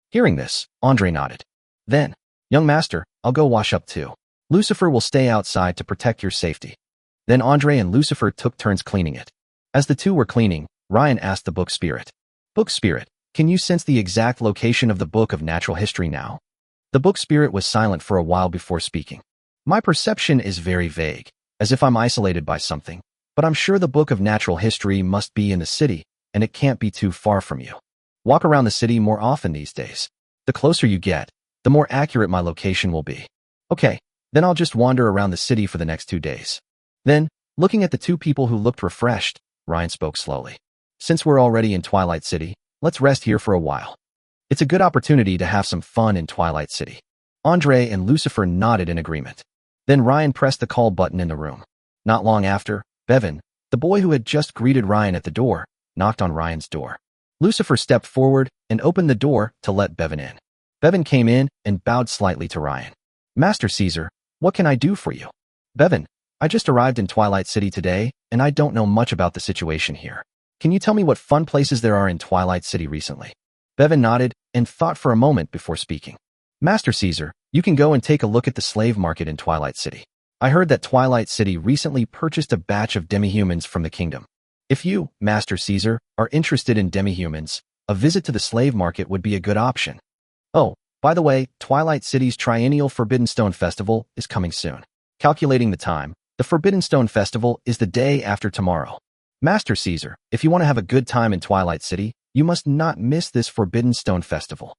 Hearing this, Andre nodded. Then, young master, I'll go wash up too. Lucifer will stay outside to protect your safety. Then Andre and Lucifer took turns cleaning it. As the two were cleaning, Ryan asked the book spirit. Book spirit, can you sense the exact location of the book of natural history now? The book spirit was silent for a while before speaking. My perception is very vague, as if I'm isolated by something, but I'm sure the book of natural history must be in the city, and it can't be too far from you. Walk around the city more often these days. The closer you get, the more accurate my location will be. Okay, then I'll just wander around the city for the next 2 days. Then, looking at the two people who looked refreshed, Ryan spoke slowly. Since we're already in Twilight City, let's rest here for a while. It's a good opportunity to have some fun in Twilight City. Andre and Lucifer nodded in agreement. Then Ryan pressed the call button in the room. Not long after, Bevan, the boy who had just greeted Ryan at the door, knocked on Ryan's door. Lucifer stepped forward and opened the door to let Bevan in. Bevan came in and bowed slightly to Ryan. Master Caesar, what can I do for you? Bevan, I just arrived in Twilight City today, and I don't know much about the situation here. Can you tell me what fun places there are in Twilight City recently? Bevan nodded and thought for a moment before speaking. Master Caesar, you can go and take a look at the slave market in Twilight City. I heard that Twilight City recently purchased a batch of demihumans from the kingdom. If you, Master Caesar, are interested in demihumans, a visit to the slave market would be a good option. Oh, by the way, Twilight City's triennial Forbidden Stone Festival is coming soon. Calculating the time, the Forbidden Stone Festival is the day after tomorrow. Master Caesar, if you want to have a good time in Twilight City, you must not miss this Forbidden Stone Festival.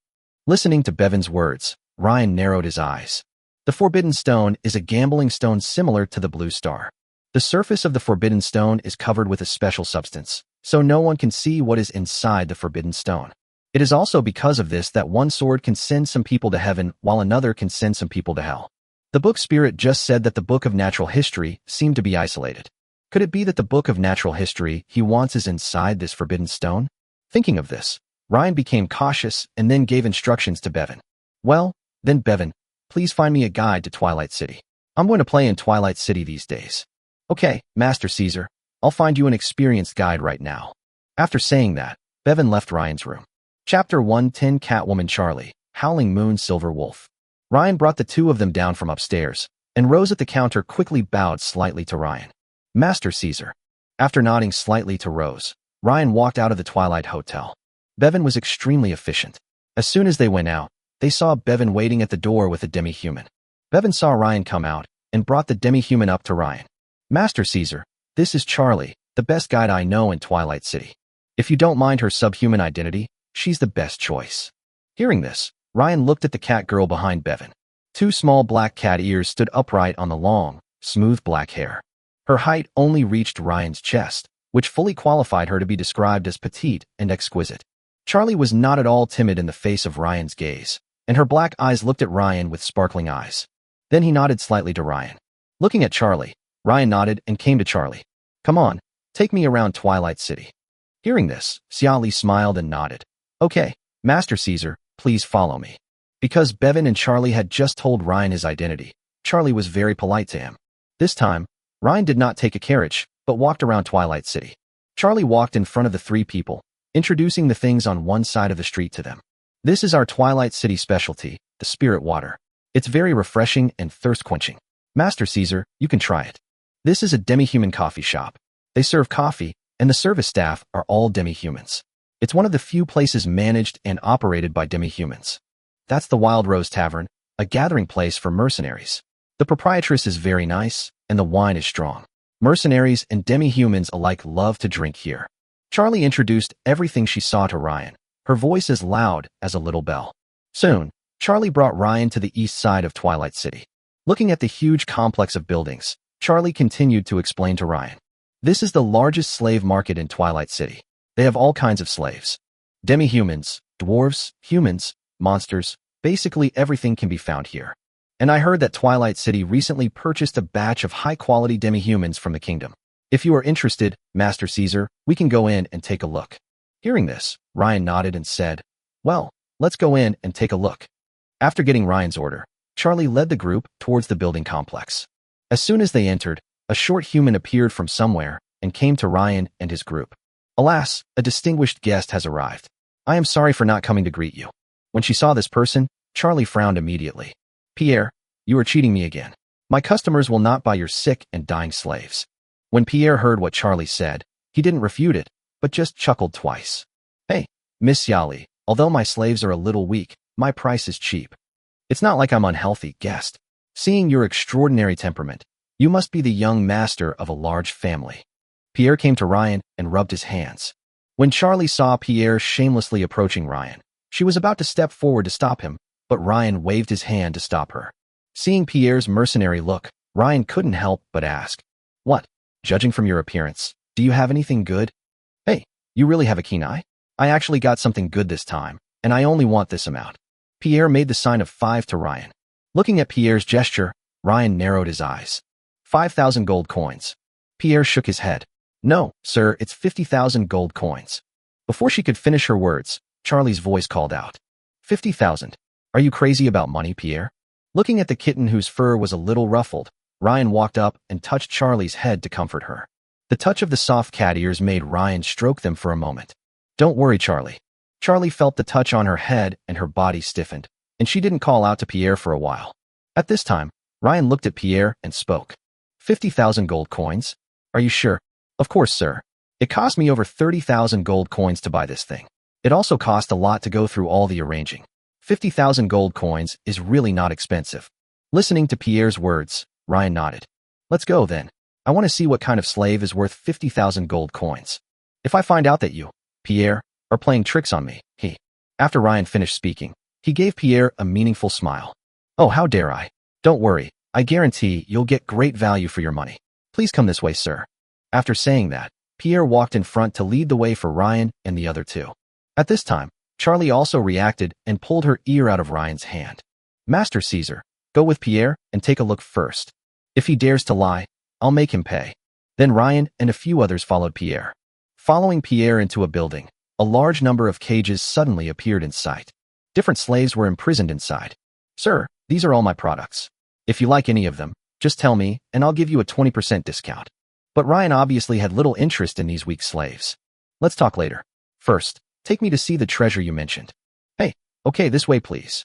Listening to Bevan's words, Ryan narrowed his eyes. The Forbidden Stone is a gambling stone similar to the Blue Star. The surface of the Forbidden Stone is covered with a special substance, so no one can see what is inside the Forbidden Stone. It is also because of this that one sword can send some people to heaven while another can send some people to hell. The book spirit just said that the book of natural history seemed to be isolated. Could it be that the book of natural history he wants is inside this Forbidden Stone? Thinking of this, Ryan became cautious and then gave instructions to Bevan. Well, then Bevan, please find me a guide to Twilight City. I'm going to play in Twilight City these days. Okay, Master Caesar, I'll find you an experienced guide right now. After saying that, Bevan left Ryan's room. Chapter 110 Catwoman Charlie, Howling Moon Silver Wolf. Ryan brought the two of them down from upstairs, and Rose at the counter quickly bowed slightly to Ryan. Master Caesar. After nodding slightly to Rose, Ryan walked out of the Twilight Hotel. Bevan was extremely efficient. As soon as they went out, they saw Bevan waiting at the door with a demi-human. Bevan saw Ryan come out and brought the demi-human up to Ryan. Master Caesar, this is Charlie, the best guide I know in Twilight City. If you don't mind her subhuman identity, she's the best choice. Hearing this, Ryan looked at the cat girl behind Bevan. Two small black cat ears stood upright on the long, smooth black hair. Her height only reached Ryan's chest, which fully qualified her to be described as petite and exquisite. Charlie was not at all timid in the face of Ryan's gaze, and her black eyes looked at Ryan with sparkling eyes. Then he nodded slightly to Ryan. Looking at Charlie, Ryan nodded and came to Charlie. Come on, take me around Twilight City. Hearing this, Xiali smiled and nodded. Okay, Master Caesar, please follow me. Because Bevan and Charlie had just told Ryan his identity, Charlie was very polite to him. This time, Ryan did not take a carriage, but walked around Twilight City. Charlie walked in front of the three people, introducing the things on one side of the street to them. This is our Twilight City specialty, the spirit water. It's very refreshing and thirst-quenching. Master Caesar, you can try it. This is a demi-human coffee shop. They serve coffee, and the service staff are all demi-humans. It's one of the few places managed and operated by demi-humans. That's the Wild Rose Tavern, a gathering place for mercenaries. The proprietress is very nice, and the wine is strong. Mercenaries and demi-humans alike love to drink here. Charlie introduced everything she saw to Ryan, her voice as loud as a little bell. Soon, Charlie brought Ryan to the east side of Twilight City. Looking at the huge complex of buildings, Charlie continued to explain to Ryan. This is the largest slave market in Twilight City. They have all kinds of slaves. Demi-humans, dwarves, humans, monsters, basically everything can be found here. And I heard that Twilight City recently purchased a batch of high-quality demi-humans from the kingdom. If you are interested, Master Caesar, we can go in and take a look. Hearing this, Ryan nodded and said, well, let's go in and take a look. After getting Ryan's order, Charlie led the group towards the building complex. As soon as they entered, a short human appeared from somewhere and came to Ryan and his group. Alas, a distinguished guest has arrived. I am sorry for not coming to greet you. When she saw this person, Charlie frowned immediately. Pierre, you are cheating me again. My customers will not buy your sick and dying slaves. When Pierre heard what Charlie said, he didn't refute it, but just chuckled twice. Hey, Miss Yali, although my slaves are a little weak, my price is cheap. It's not like I'm unhealthy, guest. Seeing your extraordinary temperament, you must be the young master of a large family. Pierre came to Ryan and rubbed his hands. When Charlie saw Pierre shamelessly approaching Ryan, she was about to step forward to stop him, but Ryan waved his hand to stop her. Seeing Pierre's mercenary look, Ryan couldn't help but ask, what? Judging from your appearance, do you have anything good? Hey, you really have a keen eye? I actually got something good this time, and I only want this amount. Pierre made the sign of 5 to Ryan. Looking at Pierre's gesture, Ryan narrowed his eyes. 5,000 gold coins. Pierre shook his head. No, sir, it's 50,000 gold coins. Before she could finish her words, Charlie's voice called out. 50,000. Are you crazy about money, Pierre? Looking at the kitten whose fur was a little ruffled, Ryan walked up and touched Charlie's head to comfort her. The touch of the soft cat ears made Ryan stroke them for a moment. Don't worry, Charlie. Charlie felt the touch on her head and her body stiffened, and she didn't call out to Pierre for a while. At this time, Ryan looked at Pierre and spoke. 50,000 gold coins? Are you sure? Of course, sir. It cost me over 30,000 gold coins to buy this thing. It also cost a lot to go through all the arranging. 50,000 gold coins is really not expensive. Listening to Pierre's words, Ryan nodded. Let's go then. I want to see what kind of slave is worth 50,000 gold coins. If I find out that you, Pierre, are playing tricks on me, After Ryan finished speaking, he gave Pierre a meaningful smile. Oh, how dare I? Don't worry, I guarantee you'll get great value for your money. Please come this way, sir. After saying that, Pierre walked in front to lead the way for Ryan and the other two. At this time, Charlie also reacted and pulled her ear out of Ryan's hand. Master Caesar, go with Pierre and take a look first. If he dares to lie, I'll make him pay. Then Ryan and a few others followed Pierre. Following Pierre into a building, a large number of cages suddenly appeared in sight. Different slaves were imprisoned inside. Sir, these are all my products. If you like any of them, just tell me and I'll give you a 20% discount. But Ryan obviously had little interest in these weak slaves. Let's talk later. First, take me to see the treasure you mentioned. Hey, okay, this way please.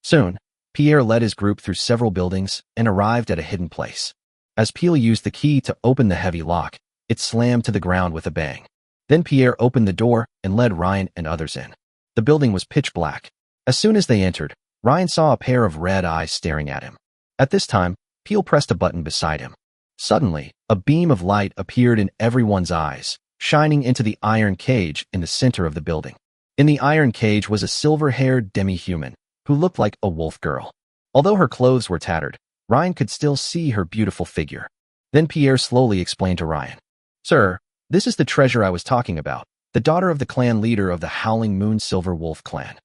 Soon, Pierre led his group through several buildings and arrived at a hidden place. As Pierre used the key to open the heavy lock, it slammed to the ground with a bang. Then Pierre opened the door and led Ryan and others in. The building was pitch black. As soon as they entered, Ryan saw a pair of red eyes staring at him. At this time, Pierre pressed a button beside him. Suddenly, a beam of light appeared in everyone's eyes, shining into the iron cage in the center of the building. In the iron cage was a silver-haired demi-human who looked like a wolf girl. Although her clothes were tattered, Ryan could still see her beautiful figure. Then Pierre slowly explained to Ryan, Sir, this is the treasure I was talking about, the daughter of the clan leader of the Howling Moon Silver Wolf clan.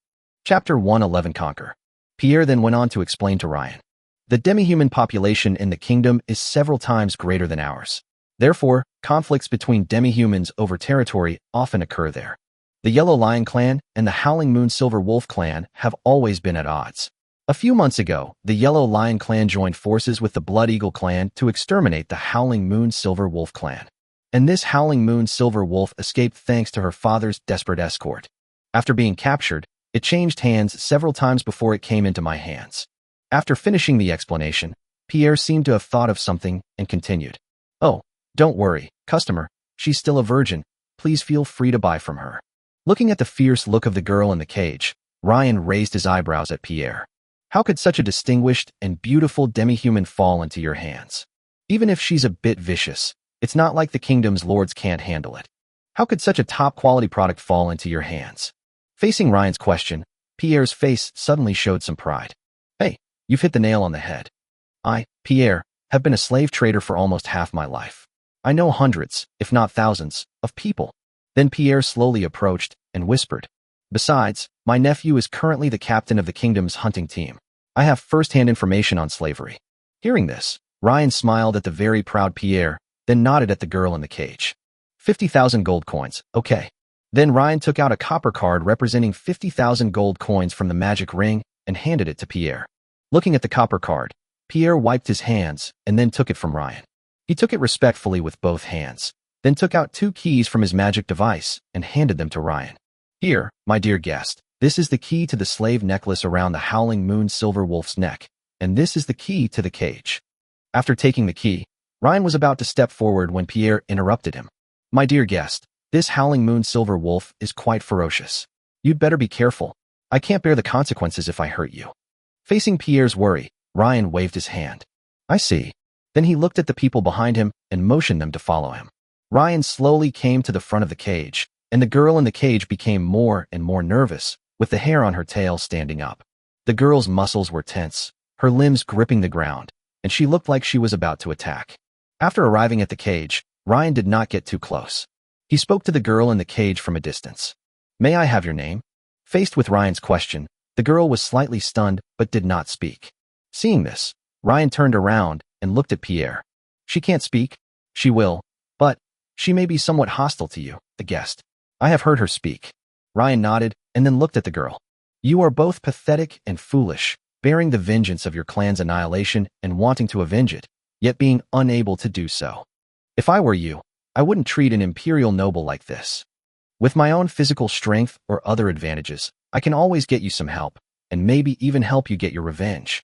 Chapter 111 Conquer. Pierre then went on to explain to Ryan. The demi-human population in the kingdom is several times greater than ours. Therefore, conflicts between demi-humans over territory often occur there. The Yellow Lion clan and the Howling Moon Silver Wolf clan have always been at odds. A few months ago, the Yellow Lion clan joined forces with the Blood Eagle clan to exterminate the Howling Moon Silver Wolf clan. And this Howling Moon Silver Wolf escaped thanks to her father's desperate escort. After being captured, it changed hands several times before it came into my hands. After finishing the explanation, Pierre seemed to have thought of something and continued. Oh, don't worry, customer, she's still a virgin. Please feel free to buy from her. Looking at the fierce look of the girl in the cage, Ryan raised his eyebrows at Pierre. How could such a distinguished and beautiful demi-human fall into your hands? Even if she's a bit vicious, it's not like the kingdom's lords can't handle it. How could such a top-quality product fall into your hands? Facing Ryan's question, Pierre's face suddenly showed some pride. Hey, you've hit the nail on the head. I, Pierre, have been a slave trader for almost half my life. I know hundreds, if not thousands, of people. Then Pierre slowly approached and whispered. Besides, my nephew is currently the captain of the kingdom's hunting team. I have first-hand information on slavery. Hearing this, Ryan smiled at the very proud Pierre, then nodded at the girl in the cage. 50,000 gold coins, okay. Then Ryan took out a copper card representing 50,000 gold coins from the magic ring and handed it to Pierre. Looking at the copper card, Pierre wiped his hands and then took it from Ryan. He took it respectfully with both hands, then took out 2 keys from his magic device and handed them to Ryan. Here, my dear guest, this is the key to the slave necklace around the Howling Moon Silver Wolf's neck, and this is the key to the cage. After taking the key, Ryan was about to step forward when Pierre interrupted him. My dear guest, this Howling Moon Silver Wolf is quite ferocious. You'd better be careful. I can't bear the consequences if I hurt you. Facing Pierre's worry, Ryan waved his hand. I see. Then he looked at the people behind him and motioned them to follow him. Ryan slowly came to the front of the cage, and the girl in the cage became more and more nervous, with the hair on her tail standing up. The girl's muscles were tense, her limbs gripping the ground, and she looked like she was about to attack. After arriving at the cage, Ryan did not get too close. He spoke to the girl in the cage from a distance. May I have your name? Faced with Ryan's question, the girl was slightly stunned but did not speak. Seeing this, Ryan turned around and looked at Pierre. She can't speak. She will, but she may be somewhat hostile to you, the guest. I have heard her speak. Ryan nodded and then looked at the girl. You are both pathetic and foolish, bearing the vengeance of your clan's annihilation and wanting to avenge it, yet being unable to do so. If I were you, I wouldn't treat an imperial noble like this. With my own physical strength or other advantages, I can always get you some help, and maybe even help you get your revenge.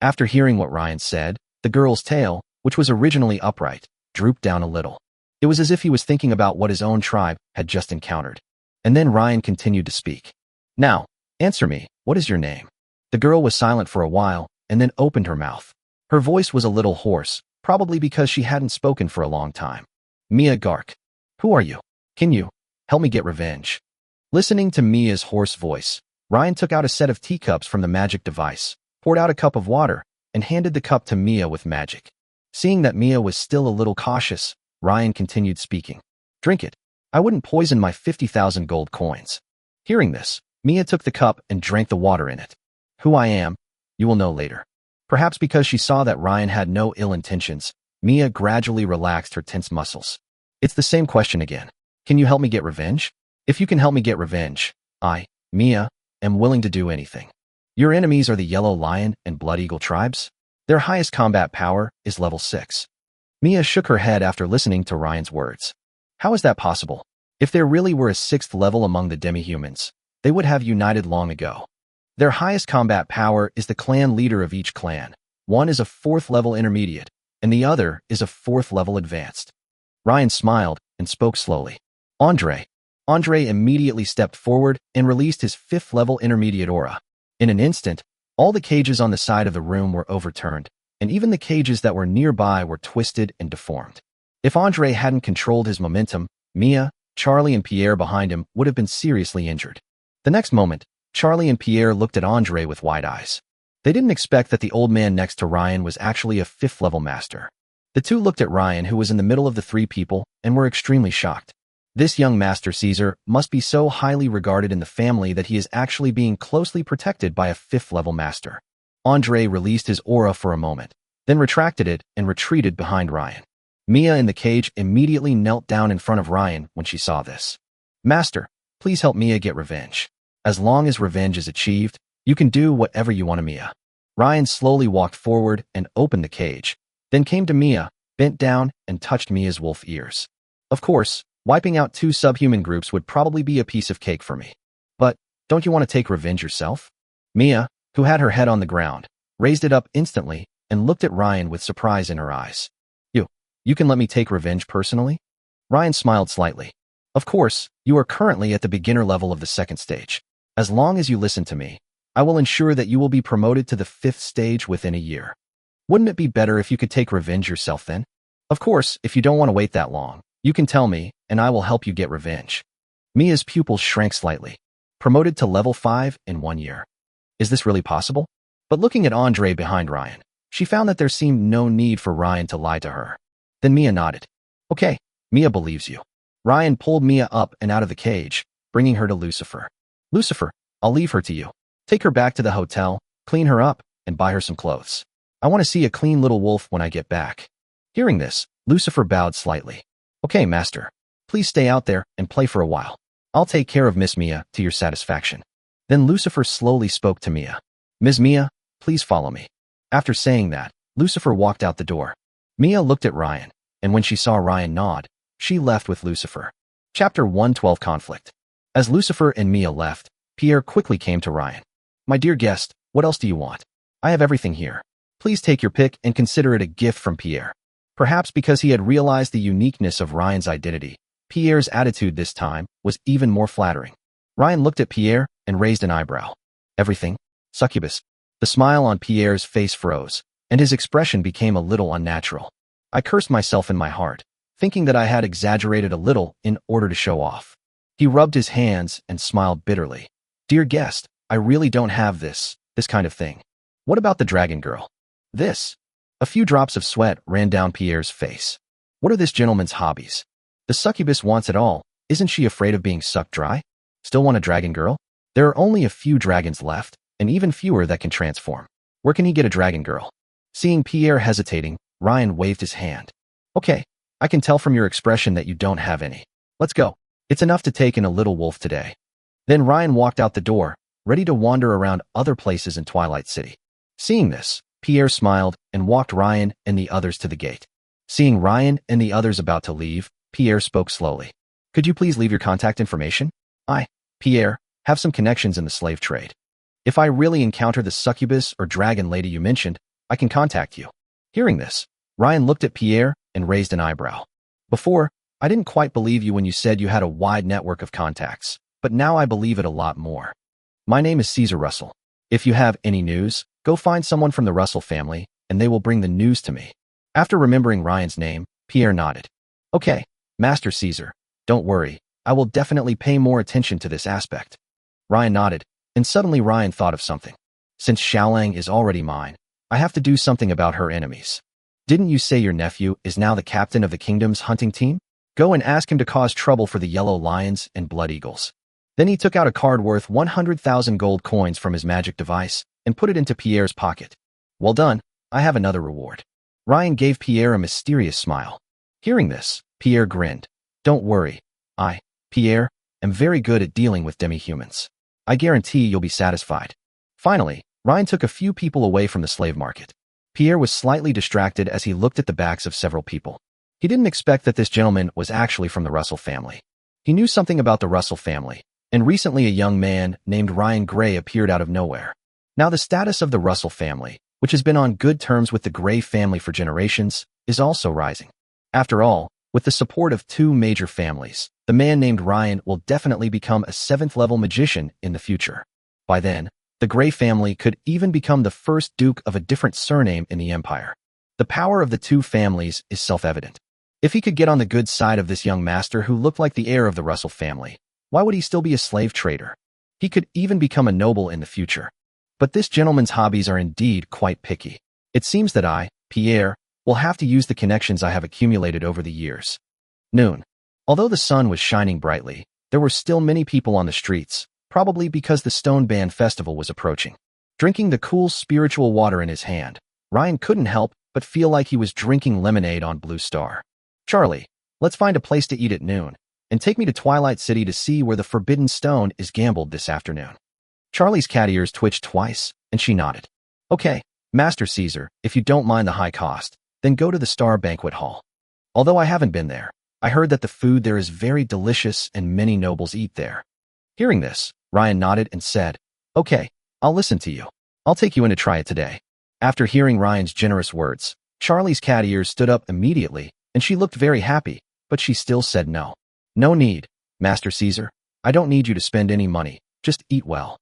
After hearing what Ryan said, the girl's tail, which was originally upright, drooped down a little. It was as if he was thinking about what his own tribe had just encountered. And then Ryan continued to speak. Now, answer me, what is your name? The girl was silent for a while, and then opened her mouth. Her voice was a little hoarse, probably because she hadn't spoken for a long time. Mia Gark. Who are you? Can you help me get revenge? Listening to Mia's hoarse voice, Ryan took out a set of teacups from the magic device, poured out a cup of water, and handed the cup to Mia with magic. Seeing that Mia was still a little cautious, Ryan continued speaking. Drink it. I wouldn't poison my 50,000 gold coins. Hearing this, Mia took the cup and drank the water in it. Who I am, you will know later. Perhaps because she saw that Ryan had no ill intentions, Mia gradually relaxed her tense muscles. It's the same question again. Can you help me get revenge? If you can help me get revenge, I, Mia, am willing to do anything. Your enemies are the Yellow Lion and Blood Eagle tribes. Their highest combat power is level 6. Mia shook her head after listening to Ryan's words. How is that possible? If there really were a 6th level among the demi-humans, they would have united long ago. Their highest combat power is the clan leader of each clan. One is a 4th level intermediate, and the other is a 4th level advanced. Ryan smiled and spoke slowly. Andre. Andre immediately stepped forward and released his 5th level intermediate aura. In an instant, all the cages on the side of the room were overturned, and even the cages that were nearby were twisted and deformed. If Andre hadn't controlled his momentum, Mia, Charlie, and Pierre behind him would have been seriously injured. The next moment, Charlie and Pierre looked at Andre with wide eyes. They didn't expect that the old man next to Ryan was actually a 5th level master. The two looked at Ryan, who was in the middle of the 3 people, and were extremely shocked. This young Master Caesar must be so highly regarded in the family that he is actually being closely protected by a 5th level master. Andre released his aura for a moment, then retracted it and retreated behind Ryan. Mia in the cage immediately knelt down in front of Ryan when she saw this. Master, please help Mia get revenge. As long as revenge is achieved, you can do whatever you want to Mia. Ryan slowly walked forward and opened the cage, then came to Mia, bent down, and touched Mia's wolf ears. Of course, wiping out 2 subhuman groups would probably be a piece of cake for me. But, don't you want to take revenge yourself? Mia, who had her head on the ground, raised it up instantly and looked at Ryan with surprise in her eyes. You can let me take revenge personally? Ryan smiled slightly. Of course, you are currently at the beginner level of the 2nd stage. As long as you listen to me, I will ensure that you will be promoted to the 5th stage within a year. Wouldn't it be better if you could take revenge yourself then? Of course, if you don't want to wait that long, you can tell me, and I will help you get revenge. Mia's pupils shrank slightly. Promoted to level 5 in 1 year. Is this really possible? But looking at Andre behind Ryan, she found that there seemed no need for Ryan to lie to her. Then Mia nodded. Okay, Mia believes you. Ryan pulled Mia up and out of the cage, bringing her to Lucifer. Lucifer, I'll leave her to you. Take her back to the hotel, clean her up, and buy her some clothes. I want to see a clean little wolf when I get back." Hearing this, Lucifer bowed slightly. "Okay, master. Please stay out there and play for a while. I'll take care of Miss Mia to your satisfaction." Then Lucifer slowly spoke to Mia. "Ms. Mia, please follow me." After saying that, Lucifer walked out the door. Mia looked at Ryan, and when she saw Ryan nod, she left with Lucifer. Chapter 112 Conflict. As Lucifer and Mia left, Pierre quickly came to Ryan. "My dear guest, what else do you want? I have everything here. Please take your pick and consider it a gift from Pierre." Perhaps because he had realized the uniqueness of Ryan's identity, Pierre's attitude this time was even more flattering. Ryan looked at Pierre and raised an eyebrow. "Everything? Succubus?" The smile on Pierre's face froze, and his expression became a little unnatural. I cursed myself in my heart, thinking that I had exaggerated a little in order to show off. He rubbed his hands and smiled bitterly. "Dear guest, I really don't have this kind of thing. What about the dragon girl?" "This?" A few drops of sweat ran down Pierre's face. "What are this gentleman's hobbies? The succubus wants it all. Isn't she afraid of being sucked dry? Still want a dragon girl? There are only a few dragons left, and even fewer that can transform. Where can he get a dragon girl?" Seeing Pierre hesitating, Ryan waved his hand. "Okay, I can tell from your expression that you don't have any. Let's go. It's enough to take in a little wolf today." Then Ryan walked out the door, ready to wander around other places in Twilight City. Seeing this, Pierre smiled and walked Ryan and the others to the gate. Seeing Ryan and the others about to leave, Pierre spoke slowly. "Could you please leave your contact information? I, Pierre, have some connections in the slave trade. If I really encounter the succubus or dragon lady you mentioned, I can contact you." Hearing this, Ryan looked at Pierre and raised an eyebrow. "Before, I didn't quite believe you when you said you had a wide network of contacts, but now I believe it a lot more. My name is Caesar Russell. If you have any news, go find someone from the Russell family, and they will bring the news to me." After remembering Ryan's name, Pierre nodded. "Okay, Master Caesar, don't worry. I will definitely pay more attention to this aspect." Ryan nodded, and suddenly Ryan thought of something. "Since Xiaolang is already mine, I have to do something about her enemies. Didn't you say your nephew is now the captain of the kingdom's hunting team? Go and ask him to cause trouble for the yellow lions and blood eagles." Then he took out a card worth 100,000 gold coins from his magic device and put it into Pierre's pocket. "Well done, I have another reward." Ryan gave Pierre a mysterious smile. Hearing this, Pierre grinned. "Don't worry, I, Pierre, am very good at dealing with demi-humans. I guarantee you'll be satisfied." Finally, Ryan took a few people away from the slave market. Pierre was slightly distracted as he looked at the backs of several people. He didn't expect that this gentleman was actually from the Russell family. He knew something about the Russell family, and recently a young man named Ryan Gray appeared out of nowhere. Now the status of the Russell family, which has been on good terms with the Gray family for generations, is also rising. After all, with the support of two major families, the man named Ryan will definitely become a 7th-level magician in the future. By then, the Gray family could even become the first duke of a different surname in the empire. The power of the two families is self-evident. If he could get on the good side of this young master who looked like the heir of the Russell family, why would he still be a slave trader? He could even become a noble in the future. But this gentleman's hobbies are indeed quite picky. It seems that I, Pierre, will have to use the connections I have accumulated over the years. Noon. Although the sun was shining brightly, there were still many people on the streets, probably because the Stone Band Festival was approaching. Drinking the cool spiritual water in his hand, Ryan couldn't help but feel like he was drinking lemonade on Blue Star. "Charlie, let's find a place to eat at noon, and take me to Twilight City to see where the Forbidden Stone is gambled this afternoon." Charlie's cat ears twitched twice, and she nodded. "Okay, Master Caesar, if you don't mind the high cost, then go to the Star Banquet Hall. Although I haven't been there, I heard that the food there is very delicious and many nobles eat there." Hearing this, Ryan nodded and said, "Okay, I'll listen to you. I'll take you in to try it today." After hearing Ryan's generous words, Charlie's cat ears stood up immediately, and she looked very happy, but she still said no. "No need, Master Caesar. I don't need you to spend any money. Just eat well."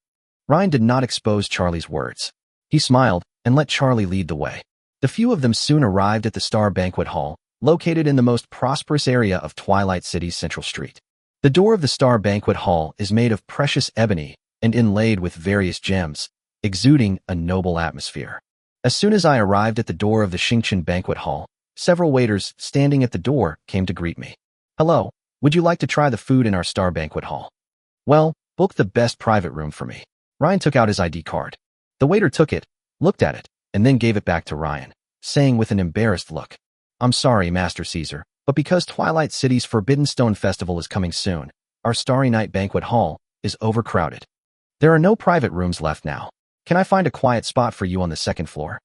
Ryan did not expose Charlie's words. He smiled and let Charlie lead the way. The few of them soon arrived at the Star Banquet Hall, located in the most prosperous area of Twilight City's Central Street. The door of the Star Banquet Hall is made of precious ebony and inlaid with various gems, exuding a noble atmosphere. As soon as I arrived at the door of the Xingqian Banquet Hall, several waiters standing at the door came to greet me. "Hello, would you like to try the food in our Star Banquet Hall?" "Well, book the best private room for me." Ryan took out his ID card. The waiter took it, looked at it, and then gave it back to Ryan, saying with an embarrassed look, "I'm sorry, Master Caesar, but because Twilight City's Forbidden Stone Festival is coming soon, our Starry Night Banquet Hall is overcrowded. There are no private rooms left now. Can I find a quiet spot for you on the second floor?"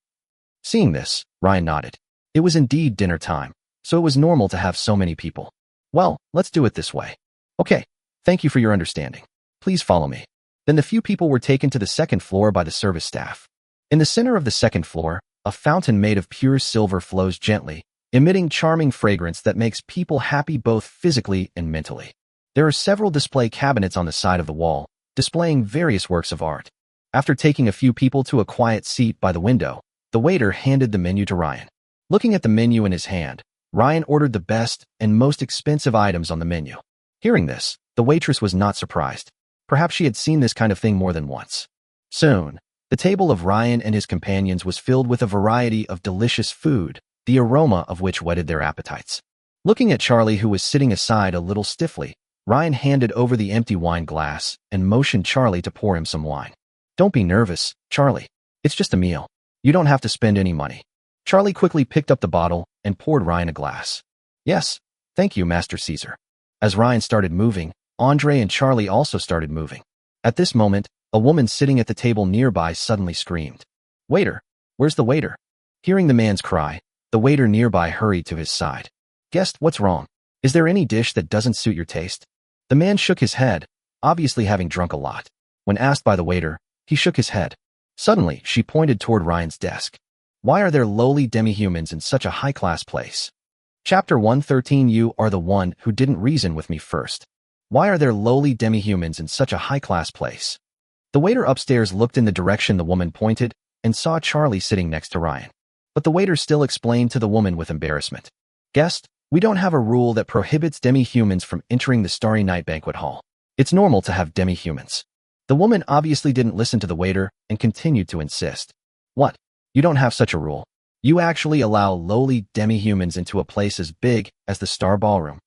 Seeing this, Ryan nodded. It was indeed dinner time, so it was normal to have so many people. "Well, let's do it this way." "Okay, thank you for your understanding. Please follow me." Then the few people were taken to the second floor by the service staff. In the center of the second floor, a fountain made of pure silver flows gently, emitting charming fragrance that makes people happy both physically and mentally. There are several display cabinets on the side of the wall, displaying various works of art. After taking a few people to a quiet seat by the window, the waiter handed the menu to Ryan. Looking at the menu in his hand, Ryan ordered the best and most expensive items on the menu. Hearing this, the waitress was not surprised. Perhaps she had seen this kind of thing more than once. Soon, the table of Ryan and his companions was filled with a variety of delicious food, the aroma of which whetted their appetites. Looking at Charlie, who was sitting aside a little stiffly, Ryan handed over the empty wine glass and motioned Charlie to pour him some wine. "Don't be nervous, Charlie. It's just a meal. You don't have to spend any money." Charlie quickly picked up the bottle and poured Ryan a glass. "Yes, thank you, Master Caesar." As Ryan started moving, Andre and Charlie also started moving. At this moment, a woman sitting at the table nearby suddenly screamed, "Waiter, where's the waiter?" Hearing the man's cry, the waiter nearby hurried to his side. "Guest, what's wrong? Is there any dish that doesn't suit your taste?" The man shook his head, obviously having drunk a lot. When asked by the waiter, he shook his head. Suddenly, she pointed toward Ryan's desk. "Why are there lowly demi-humans in such a high-class place?" Chapter 113. You are the one who didn't reason with me first. Why are there lowly demi-humans in such a high-class place? The waiter upstairs looked in the direction the woman pointed and saw Charlie sitting next to Ryan. But the waiter still explained to the woman with embarrassment. "Guest, we don't have a rule that prohibits demi-humans from entering the Starry Night Banquet Hall. It's normal to have demi-humans." The woman obviously didn't listen to the waiter and continued to insist. "What? You don't have such a rule. You actually allow lowly demi-humans into a place as big as the Star Ballroom."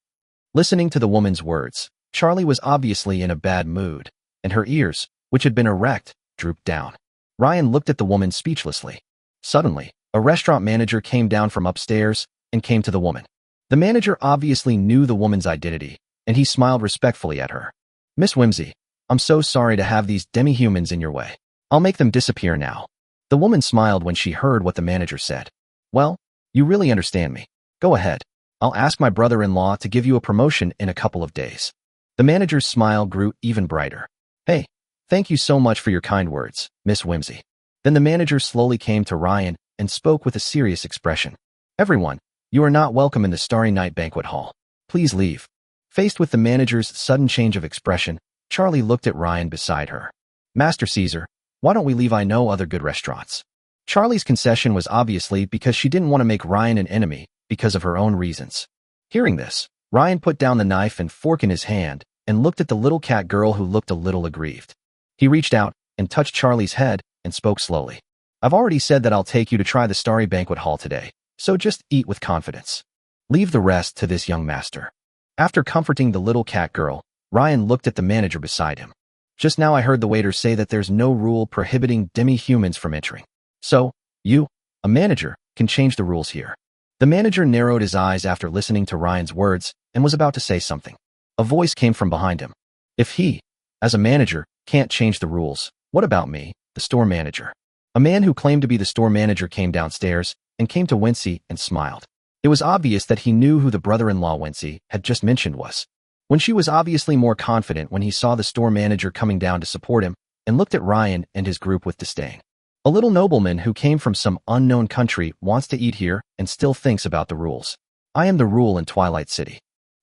Listening to the woman's words, Charlie was obviously in a bad mood, and her ears, which had been erect, drooped down. Ryan looked at the woman speechlessly. Suddenly, a restaurant manager came down from upstairs and came to the woman. The manager obviously knew the woman's identity, and he smiled respectfully at her. "Miss Whimsy, I'm so sorry to have these demi-humans in your way. I'll make them disappear now." The woman smiled when she heard what the manager said. "Well, you really understand me. Go ahead. I'll ask my brother-in-law to give you a promotion in a couple of days." The manager's smile grew even brighter. "Hey, thank you so much for your kind words, Miss Whimsy." Then the manager slowly came to Ryan and spoke with a serious expression. "Everyone, you are not welcome in the Starry Night Banquet Hall. Please leave." Faced with the manager's sudden change of expression, Charlie looked at Ryan beside her. "Master Caesar, why don't we leave? I know other good restaurants." Charlie's concession was obviously because she didn't want to make Ryan an enemy because of her own reasons. Hearing this, Ryan put down the knife and fork in his hand and looked at the little cat girl who looked a little aggrieved. He reached out and touched Charlie's head and spoke slowly. "I've already said that I'll take you to try the Starry Banquet Hall today, so just eat with confidence. Leave the rest to this young master." After comforting the little cat girl, Ryan looked at the manager beside him. "Just now I heard the waiter say that there's no rule prohibiting demi-humans from entering. So, you, a manager, can change the rules here." The manager narrowed his eyes after listening to Ryan's words and was about to say something. A voice came from behind him. "If he, as a manager, can't change the rules, what about me, the store manager?" A man who claimed to be the store manager came downstairs and came to Wincy and smiled. It was obvious that he knew who the brother-in-law Wincy had just mentioned was. When she was obviously more confident when he saw the store manager coming down to support him and looked at Ryan and his group with disdain. A little nobleman who came from some unknown country wants to eat here and still thinks about the rules. I am the rule in Twilight City.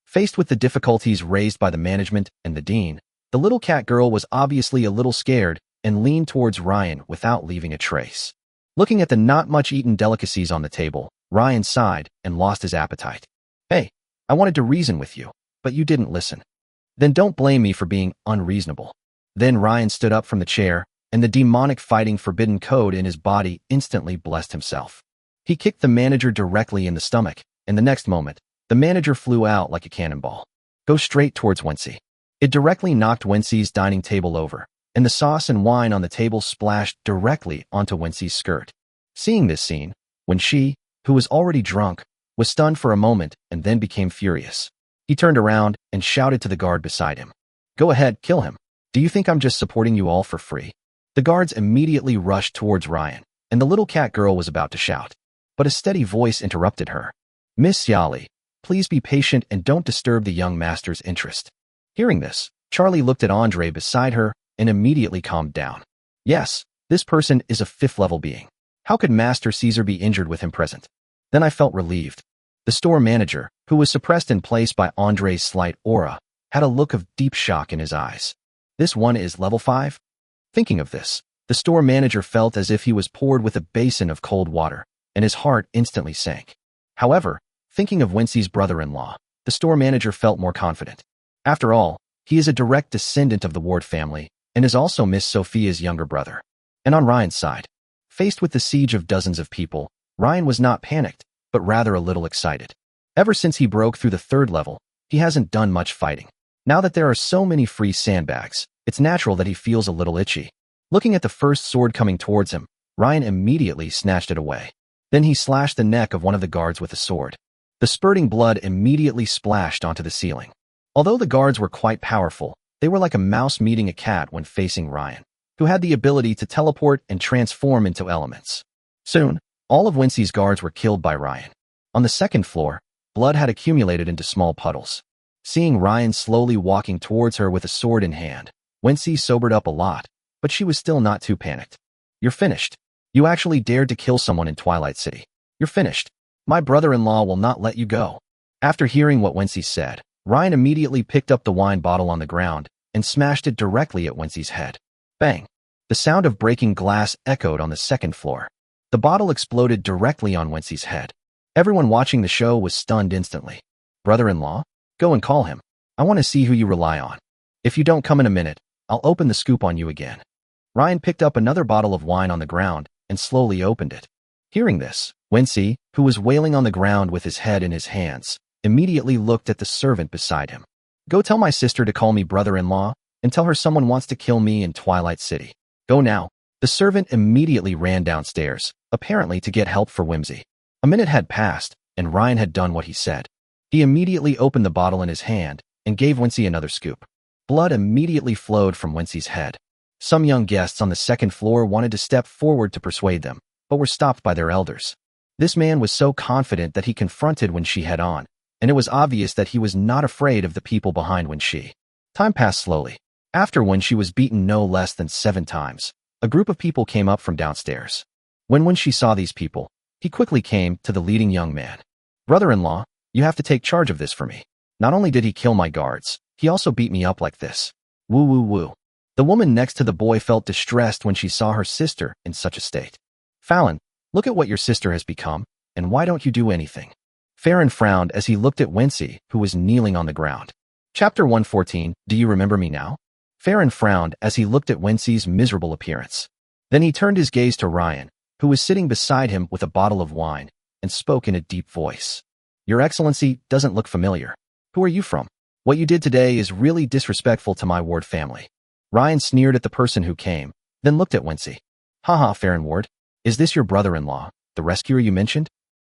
Faced with the difficulties raised by the management and the dean, the little cat girl was obviously a little scared and leaned towards Ryan without leaving a trace. Looking at the not much eaten delicacies on the table, Ryan sighed and lost his appetite. "Hey, I wanted to reason with you, but you didn't listen. Then don't blame me for being unreasonable." Then Ryan stood up from the chair, and the demonic fighting forbidden code in his body instantly blessed himself. He kicked the manager directly in the stomach, and the next moment, the manager flew out like a cannonball. Go straight towards Wincy. It directly knocked Wincy's dining table over, and the sauce and wine on the table splashed directly onto Wency's skirt. Seeing this scene, Wency, who was already drunk, was stunned for a moment and then became furious. He turned around and shouted to the guard beside him, "Go ahead, kill him. Do you think I'm just supporting you all for free?" The guards immediately rushed towards Ryan, and the little cat girl was about to shout. But a steady voice interrupted her. "Miss Yali, please be patient and don't disturb the young master's interest." Hearing this, Charlie looked at Andre beside her and immediately calmed down. Yes, this person is a fifth-level being. How could Master Caesar be injured with him present? Then I felt relieved. The store manager, who was suppressed in place by Andre's slight aura, had a look of deep shock in his eyes. This one is level 5? Thinking of this, the store manager felt as if he was poured with a basin of cold water, and his heart instantly sank. However, thinking of Wency's brother-in-law, the store manager felt more confident. After all, he is a direct descendant of the Ward family and is also Miss Sophia's younger brother. And on Ryan's side, faced with the siege of dozens of people, Ryan was not panicked, but rather a little excited. Ever since he broke through the 3rd level, he hasn't done much fighting. Now that there are so many free sandbags, it's natural that he feels a little itchy. Looking at the first sword coming towards him, Ryan immediately snatched it away. Then he slashed the neck of one of the guards with a sword. The spurting blood immediately splashed onto the ceiling. Although the guards were quite powerful, they were like a mouse meeting a cat when facing Ryan, who had the ability to teleport and transform into elements. Soon, all of Wency's guards were killed by Ryan. On the 2nd floor, blood had accumulated into small puddles. Seeing Ryan slowly walking towards her with a sword in hand, Wency sobered up a lot, but she was still not too panicked. "You're finished. You actually dared to kill someone in Twilight City. You're finished. My brother-in-law will not let you go." After hearing what Wency said, Ryan immediately picked up the wine bottle on the ground and smashed it directly at Wency's head. Bang! The sound of breaking glass echoed on the 2nd floor. The bottle exploded directly on Wency's head. Everyone watching the show was stunned instantly. "Brother-in-law? Go and call him. I want to see who you rely on. If you don't come in a minute, I'll open the scoop on you again." Ryan picked up another bottle of wine on the ground and slowly opened it. Hearing this, Wency, who was wailing on the ground with his head in his hands, immediately looked at the servant beside him. "Go tell my sister to call me brother-in-law and tell her someone wants to kill me in Twilight City. Go now." The servant immediately ran downstairs, apparently to get help for Whimsy. A minute had passed, and Ryan had done what he said. He immediately opened the bottle in his hand and gave Wency another scoop. Blood immediately flowed from Wency's head. Some young guests on the 2nd floor wanted to step forward to persuade them, but were stopped by their elders. This man was so confident that he confronted Wency head-on, and it was obvious that he was not afraid of the people behind Wency. Time passed slowly. After Wency was beaten no less than 7 times, a group of people came up from downstairs. When Wency saw these people, he quickly came to the leading young man. "Brother-in-law, you have to take charge of this for me. Not only did he kill my guards, he also beat me up like this." Woo woo woo. The woman next to the boy felt distressed when she saw her sister in such a state. "Fallon, look at what your sister has become, and why don't you do anything?" Farron frowned as he looked at Wency, who was kneeling on the ground. Chapter 114, Do You Remember Me Now? Farron frowned as he looked at Wency's miserable appearance. Then he turned his gaze to Ryan, who was sitting beside him with a bottle of wine, and spoke in a deep voice. "Your Excellency doesn't look familiar. Who are you from? What you did today is really disrespectful to my Ward family." Ryan sneered at the person who came, then looked at Wency. "Haha, Farron Ward, is this your brother-in-law, the rescuer you mentioned?"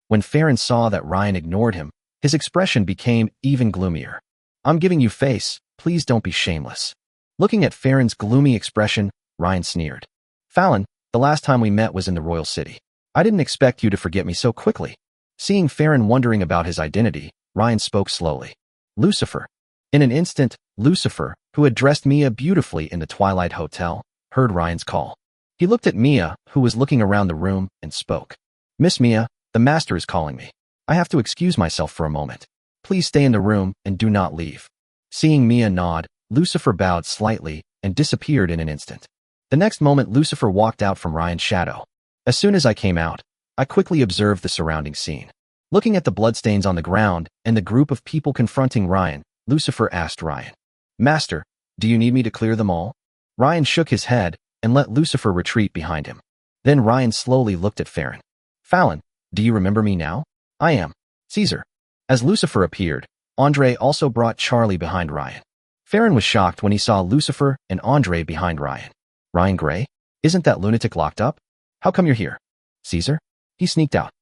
When Farron saw that Ryan ignored him, his expression became even gloomier. "I'm giving you face, please don't be shameless." Looking at Farron's gloomy expression, Ryan sneered. "Fallon, the last time we met was in the Royal City. I didn't expect you to forget me so quickly." Seeing Farron wondering about his identity, Ryan spoke slowly. "Lucifer." In an instant, Lucifer, who had dressed Mia beautifully in the Twilight Hotel, heard Ryan's call. He looked at Mia, who was looking around the room, and spoke. "Miss Mia, the master is calling me. I have to excuse myself for a moment. Please stay in the room and do not leave." Seeing Mia nod, Lucifer bowed slightly and disappeared in an instant. The next moment, Lucifer walked out from Ryan's shadow. As soon as I came out, I quickly observed the surrounding scene. Looking at the bloodstains on the ground and the group of people confronting Ryan, Lucifer asked Ryan, "Master, do you need me to clear them all?" Ryan shook his head and let Lucifer retreat behind him. Then Ryan slowly looked at Farron. "Fallon, do you remember me now? I am Caesar." As Lucifer appeared, Andre also brought Charlie behind Ryan. Farron was shocked when he saw Lucifer and Andre behind Ryan. Ryan Gray? Isn't that lunatic locked up? How come you're here? Caesar? He sneaked out.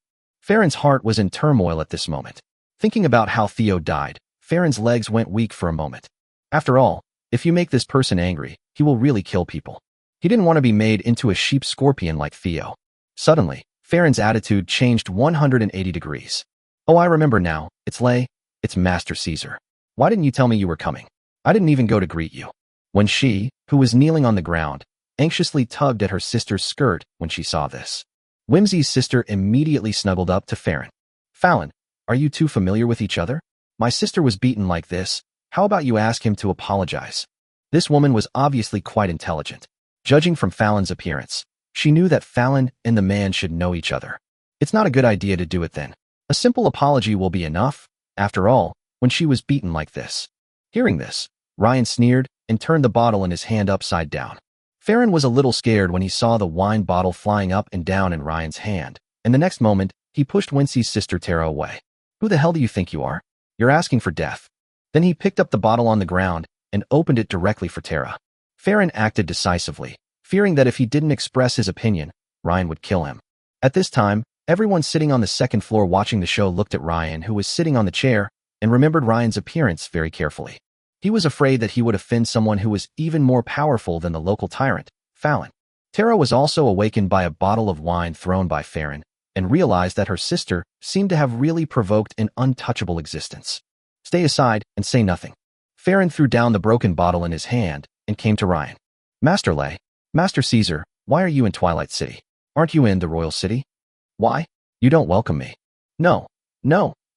Farron's heart was in turmoil at this moment. Thinking about how Theo died, Farron's legs went weak for a moment. After all, if you make this person angry, he will really kill people. He didn't want to be made into a sheep scorpion like Theo. Suddenly, Farron's attitude changed 180 degrees. Oh, I remember now. It's Lay. It's Master Caesar. Why didn't you tell me you were coming? I didn't even go to greet you. When she, who was kneeling on the ground, anxiously tugged at her sister's skirt when she saw this. Whimsy's sister immediately snuggled up to Farron. Fallon, are you two familiar with each other? My sister was beaten like this. How about you ask him to apologize? This woman was obviously quite intelligent. Judging from Fallon's appearance, she knew that Fallon and the man should know each other. It's not a good idea to do it then. A simple apology will be enough, after all, when she was beaten like this. Hearing this, Ryan sneered and turned the bottle in his hand upside down. Farron was a little scared when he saw the wine bottle flying up and down in Ryan's hand, and the next moment, he pushed Wincy's sister Tara away. Who the hell do you think you are? You're asking for death. Then he picked up the bottle on the ground and opened it directly for Tara. Farron acted decisively, fearing that if he didn't express his opinion, Ryan would kill him. At this time, everyone sitting on the second floor watching the show looked at Ryan, who was sitting on the chair, and remembered Ryan's appearance very carefully. He was afraid that he would offend someone who was even more powerful than the local tyrant, Fallon. Tara was also awakened by a bottle of wine thrown by Farron, and realized that her sister seemed to have really provoked an untouchable existence. Stay aside and say nothing. Farron threw down the broken bottle in his hand and came to Ryan. Master Lay, Master Caesar, why are you in Twilight City? Aren't you in the Royal City? Why? You don't welcome me. No.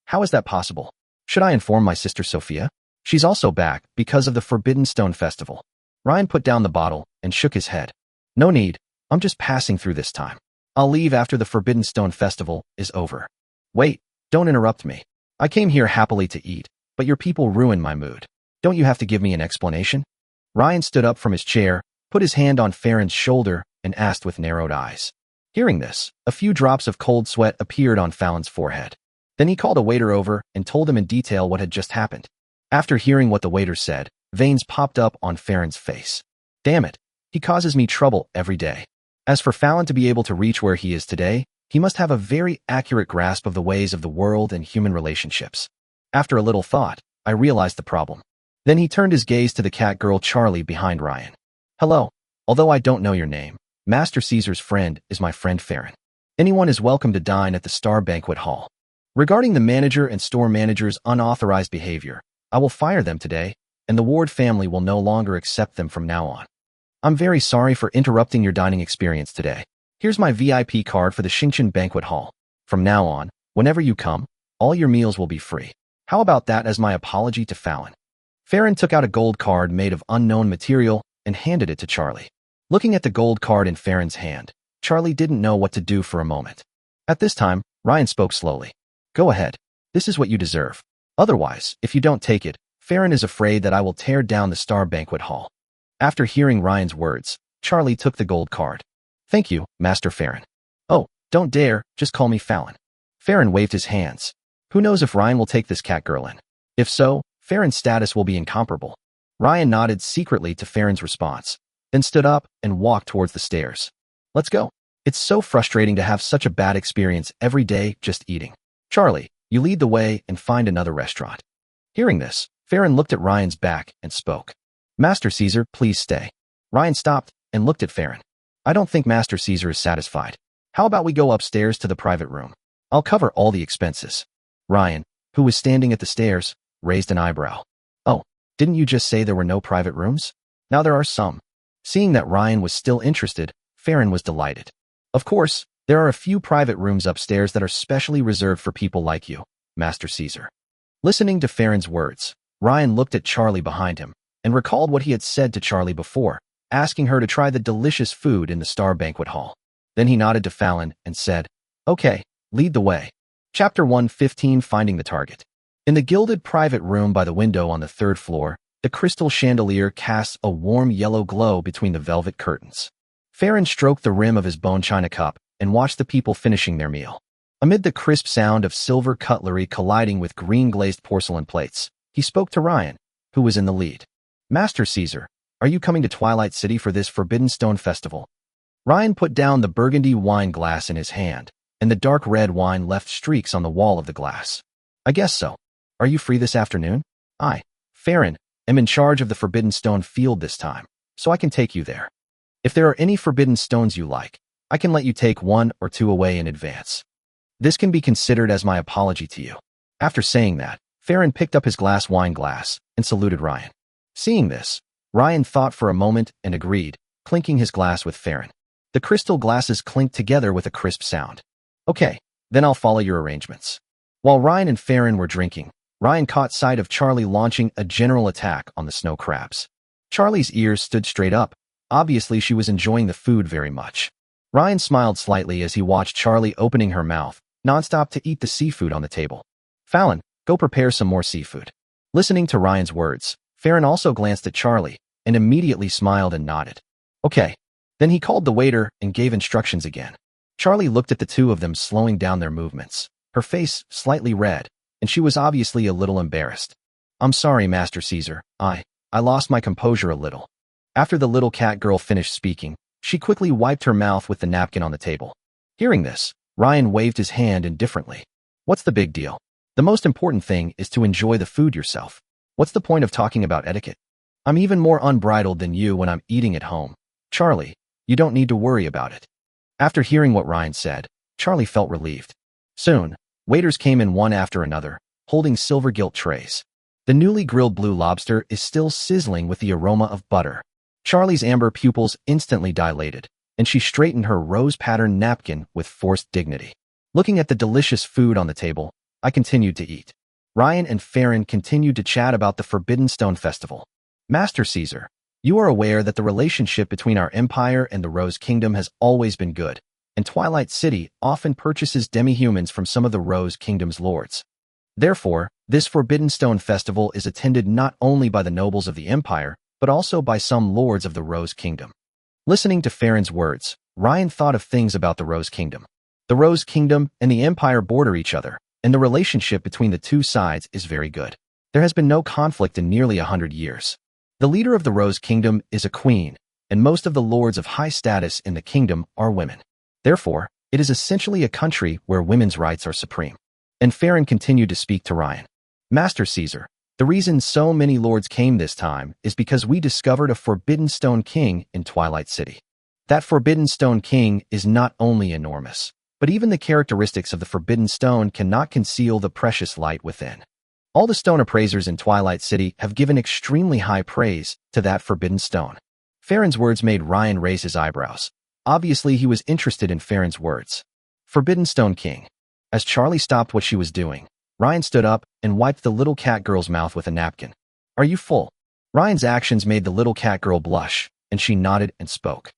How is that possible? Should I inform my sister Sophia? She's also back because of the Forbidden Stone Festival. Ryan put down the bottle and shook his head. No need. I'm just passing through this time. I'll leave after the Forbidden Stone Festival is over. Wait, don't interrupt me. I came here happily to eat, but your people ruined my mood. Don't you have to give me an explanation? Ryan stood up from his chair, put his hand on Farron's shoulder, and asked with narrowed eyes. Hearing this, a few drops of cold sweat appeared on Fallon's forehead. Then he called a waiter over and told him in detail what had just happened. After hearing what the waiter said, veins popped up on Farron's face. Damn it, he causes me trouble every day. As for Fallon to be able to reach where he is today, he must have a very accurate grasp of the ways of the world and human relationships. After a little thought, I realized the problem. Then he turned his gaze to the cat girl Charlie behind Ryan. Hello, although I don't know your name, Master Caesar's friend is my friend Farron. Anyone is welcome to dine at the Star Banquet Hall. Regarding the manager and store manager's unauthorized behavior, I will fire them today, and the Ward family will no longer accept them from now on. I'm very sorry for interrupting your dining experience today. Here's my VIP card for the Xingqian Banquet Hall. From now on, whenever you come, all your meals will be free. How about that as my apology to Fallon? Farron took out a gold card made of unknown material and handed it to Charlie. Looking at the gold card in Farron's hand, Charlie didn't know what to do for a moment. At this time, Ryan spoke slowly. Go ahead. This is what you deserve. Otherwise, if you don't take it, Farron is afraid that I will tear down the Star Banquet Hall. After hearing Ryan's words, Charlie took the gold card. Thank you, Master Farron. Oh, don't dare, just call me Fallon. Farron waved his hands. Who knows if Ryan will take this cat girl in? If so, Farron's status will be incomparable. Ryan nodded secretly to Farron's response, then stood up and walked towards the stairs. Let's go. It's so frustrating to have such a bad experience every day just eating. Charlie, you lead the way and find another restaurant. Hearing this, Farron looked at Ryan's back and spoke. Master Caesar, please stay. Ryan stopped and looked at Farron. I don't think Master Caesar is satisfied. How about we go upstairs to the private room? I'll cover all the expenses. Ryan, who was standing at the stairs, raised an eyebrow. Oh, didn't you just say there were no private rooms? Now there are some. Seeing that Ryan was still interested, Farron was delighted. Of course, there are a few private rooms upstairs that are specially reserved for people like you, Master Caesar. Listening to Farron's words, Ryan looked at Charlie behind him and recalled what he had said to Charlie before, asking her to try the delicious food in the Star Banquet Hall. Then he nodded to Fallon and said, Okay, lead the way. Chapter 115, Finding the Target. In the gilded private room by the window on the third floor, the crystal chandelier casts a warm yellow glow between the velvet curtains. Farron stroked the rim of his bone china cup and watched the people finishing their meal. Amid the crisp sound of silver cutlery colliding with green glazed porcelain plates, he spoke to Ryan, who was in the lead. Master Caesar, Are you coming to Twilight City for this Forbidden Stone festival? Ryan put down the burgundy wine glass in his hand, and the dark red wine left streaks on the wall of the glass. I guess so. Are you free this afternoon? I, Farron, am in charge of the Forbidden Stone field this time, so I can take you there. If there are any forbidden stones you like, I can let you take 1 or 2 away in advance. This can be considered as my apology to you. After saying that, Farron picked up his wine glass and saluted Ryan. Seeing this, Ryan thought for a moment and agreed, clinking his glass with Farron. The crystal glasses clinked together with a crisp sound. Okay, then I'll follow your arrangements. While Ryan and Farron were drinking, Ryan caught sight of Charlie launching a general attack on the snow crabs. Charlie's ears stood straight up. Obviously, she was enjoying the food very much. Ryan smiled slightly as he watched Charlie opening her mouth, nonstop to eat the seafood on the table. Fallon, go prepare some more seafood. Listening to Ryan's words, Farron also glanced at Charlie and immediately smiled and nodded. Okay. Then he called the waiter and gave instructions again. Charlie looked at the two of them slowing down their movements, her face slightly red, and she was obviously a little embarrassed. I'm sorry, Master Caesar. I lost my composure a little. After the little cat girl finished speaking, she quickly wiped her mouth with the napkin on the table. Hearing this, Ryan waved his hand indifferently. What's the big deal? The most important thing is to enjoy the food yourself. What's the point of talking about etiquette? I'm even more unbridled than you when I'm eating at home. Charlie, you don't need to worry about it. After hearing what Ryan said, Charlie felt relieved. Soon, waiters came in one after another, holding silver gilt trays. The newly grilled blue lobster is still sizzling with the aroma of butter. Charlie's amber pupils instantly dilated, and she straightened her rose-patterned napkin with forced dignity. Looking at the delicious food on the table, I continued to eat. Ryan and Farron continued to chat about the Forbidden Stone Festival. Master Caesar, you are aware that the relationship between our empire and the Rose Kingdom has always been good, and Twilight City often purchases demi-humans from some of the Rose Kingdom's lords. Therefore, this Forbidden Stone Festival is attended not only by the nobles of the empire, but also by some lords of the Rose Kingdom. Listening to Farron's words, Ryan thought of things about the Rose Kingdom. The Rose Kingdom and the empire border each other, and the relationship between the two sides is very good. There has been no conflict in nearly 100 years. The leader of the Rose Kingdom is a queen, and most of the lords of high status in the kingdom are women. Therefore, it is essentially a country where women's rights are supreme. And Farron continued to speak to Ryan. Master Caesar, the reason so many lords came this time is because we discovered a Forbidden Stone King in Twilight City. That Forbidden Stone King is not only enormous, but even the characteristics of the Forbidden Stone cannot conceal the precious light within. All the stone appraisers in Twilight City have given extremely high praise to that Forbidden Stone. Farron's words made Ryan raise his eyebrows. Obviously, he was interested in Farron's words. Forbidden Stone King. As Charlie stopped what she was doing, Ryan stood up and wiped the little cat girl's mouth with a napkin. Are you full? Ryan's actions made the little cat girl blush, and she nodded and spoke.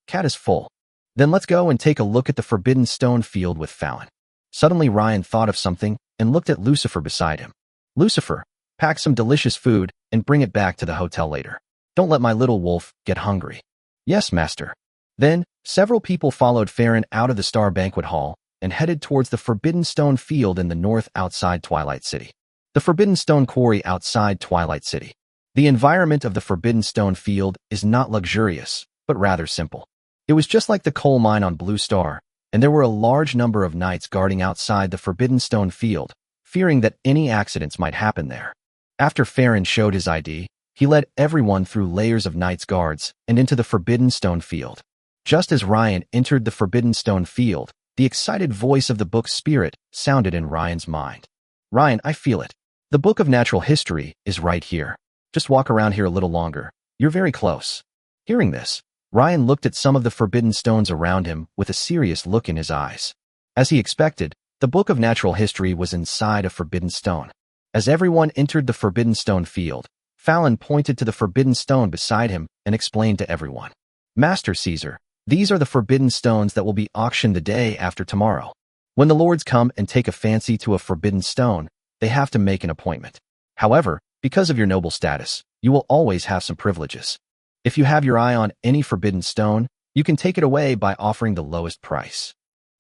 Cat is full. Then let's go and take a look at the Forbidden Stone field with Fallon. Suddenly Ryan thought of something and looked at Lucifer beside him. Lucifer, pack some delicious food and bring it back to the hotel later. Don't let my little wolf get hungry. Yes, master. Then, several people followed Farron out of the Star Banquet Hall and headed towards the Forbidden Stone field in the north outside Twilight City. The Forbidden Stone Quarry outside Twilight City. The environment of the Forbidden Stone field is not luxurious, but rather simple. It was just like the coal mine on Blue Star, and there were a large number of knights guarding outside the Forbidden Stone field, fearing that any accidents might happen there. After Farron showed his ID, he led everyone through layers of knights' guards and into the Forbidden Stone field. Just as Ryan entered the Forbidden Stone field, the excited voice of the book Spirit sounded in Ryan's mind. Ryan, I feel it. The book of natural history is right here. Just walk around here a little longer. You're very close. Hearing this, Ryan looked at some of the forbidden stones around him with a serious look in his eyes. As he expected, the book of natural history was inside a forbidden stone. As everyone entered the Forbidden Stone field, Fallon pointed to the forbidden stone beside him and explained to everyone. Master Caesar, these are the forbidden stones that will be auctioned the day after tomorrow. When the lords come and take a fancy to a forbidden stone, they have to make an appointment. However, because of your noble status, you will always have some privileges. If you have your eye on any forbidden stone, you can take it away by offering the lowest price.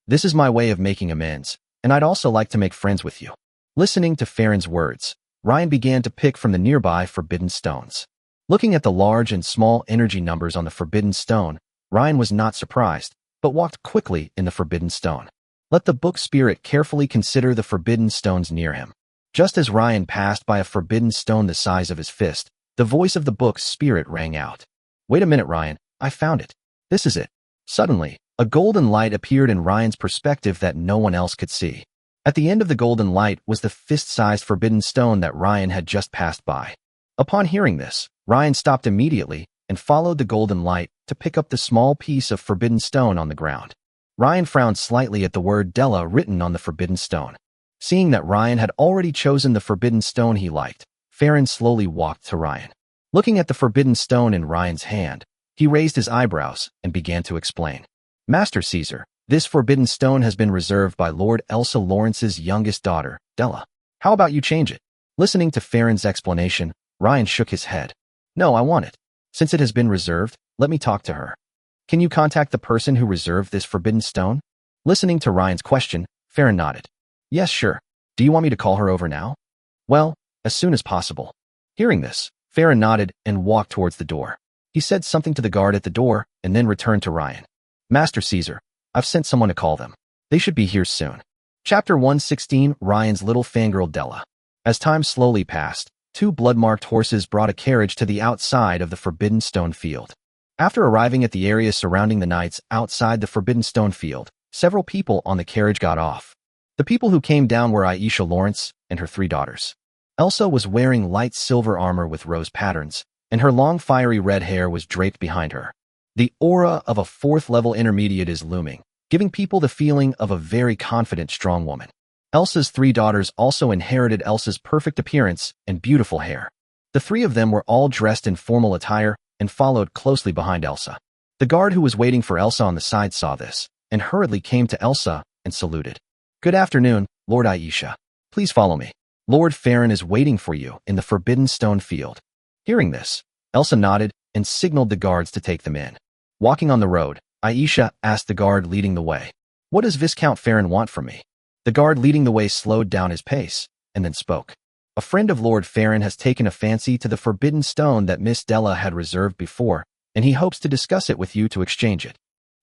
This is my way of making amends, and I'd also like to make friends with you. Listening to Farron's words, Ryan began to pick from the nearby forbidden stones. Looking at the large and small energy numbers on the Forbidden Stone, Ryan was not surprised, but walked quickly in the Forbidden Stone. Let the book spirit carefully consider the Forbidden Stones near him. Just as Ryan passed by a Forbidden Stone the size of his fist, the voice of the book spirit rang out. Wait a minute, Ryan, I found it. This is it. Suddenly, a golden light appeared in Ryan's perspective that no one else could see. At the end of the golden light was the fist-sized Forbidden Stone that Ryan had just passed by. Upon hearing this, Ryan stopped immediately and followed the golden light to pick up the small piece of Forbidden Stone on the ground. Ryan frowned slightly at the word Della written on the Forbidden Stone. Seeing that Ryan had already chosen the Forbidden Stone he liked, Farron slowly walked to Ryan. Looking at the Forbidden Stone in Ryan's hand, he raised his eyebrows and began to explain. Master Caesar, this Forbidden Stone has been reserved by Lord Elsa Lawrence's youngest daughter, Della. How about you change it? Listening to Farron's explanation, Ryan shook his head. No, I want it. Since it has been reserved, let me talk to her. Can you contact the person who reserved this Forbidden Stone? Listening to Ryan's question, Farron nodded. Yes, sure. Do you want me to call her over now? Well, as soon as possible. Hearing this, Farron nodded and walked towards the door. He said something to the guard at the door and then returned to Ryan. Master Caesar, I've sent someone to call them. They should be here soon. Chapter 116, Ryan's little fangirl Della. As time slowly passed, two blood-marked horses brought a carriage to the outside of the Forbidden Stone field. After arriving at the area surrounding the knights outside the Forbidden Stone field, several people on the carriage got off. The people who came down were Aisha Lawrence and her 3 daughters. Elsa was wearing light silver armor with rose patterns, and her long fiery red hair was draped behind her. The aura of a 4th-level intermediate is looming, giving people the feeling of a very confident, strong woman. Elsa's 3 daughters also inherited Elsa's perfect appearance and beautiful hair. The 3 of them were all dressed in formal attire and followed closely behind Elsa. The guard who was waiting for Elsa on the side saw this, and hurriedly came to Elsa and saluted. Good afternoon, Lord Aisha. Please follow me. Lord Farron is waiting for you in the Forbidden Stone field. Hearing this, Elsa nodded and signaled the guards to take them in. Walking on the road, Aisha asked the guard leading the way, What does Viscount Farron want from me? The guard leading the way slowed down his pace, and then spoke. A friend of Lord Farron has taken a fancy to the Forbidden Stone that Miss Della had reserved before, and he hopes to discuss it with you to exchange it.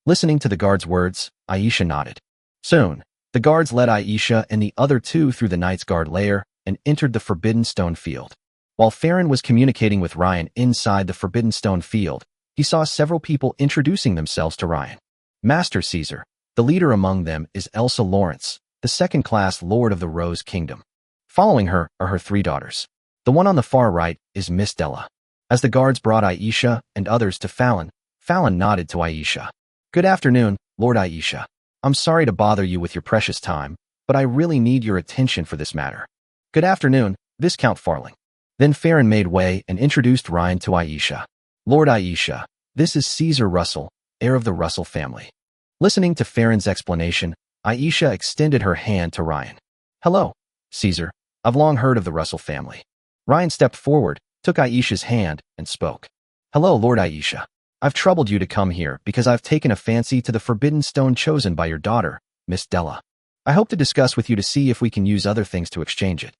Listening to the guard's words, Aisha nodded. Soon, the guards led Aisha and the other 2 through the Knight's Guard lair and entered the Forbidden Stone field. While Farron was communicating with Ryan inside the Forbidden Stone field, he saw several people introducing themselves to Ryan. Master Caesar, the leader among them is Elsa Lawrence, the 2nd-class Lord of the Rose Kingdom. Following her are her 3 daughters. The one on the far right is Miss Della. As the guards brought Aisha and others to Fallon, Fallon nodded to Aisha. Good afternoon, Lord Aisha. I'm sorry to bother you with your precious time, but I really need your attention for this matter. Good afternoon, Viscount Farling. Then Farron made way and introduced Ryan to Aisha. Lord Aisha, this is Caesar Russell, heir of the Russell family. Listening to Farron's explanation, Aisha extended her hand to Ryan. Hello, Caesar. I've long heard of the Russell family. Ryan stepped forward, took Aisha's hand, and spoke. Hello, Lord Aisha. I've troubled you to come here because I've taken a fancy to the Forbidden Stone chosen by your daughter, Miss Della. I hope to discuss with you to see if we can use other things to exchange it.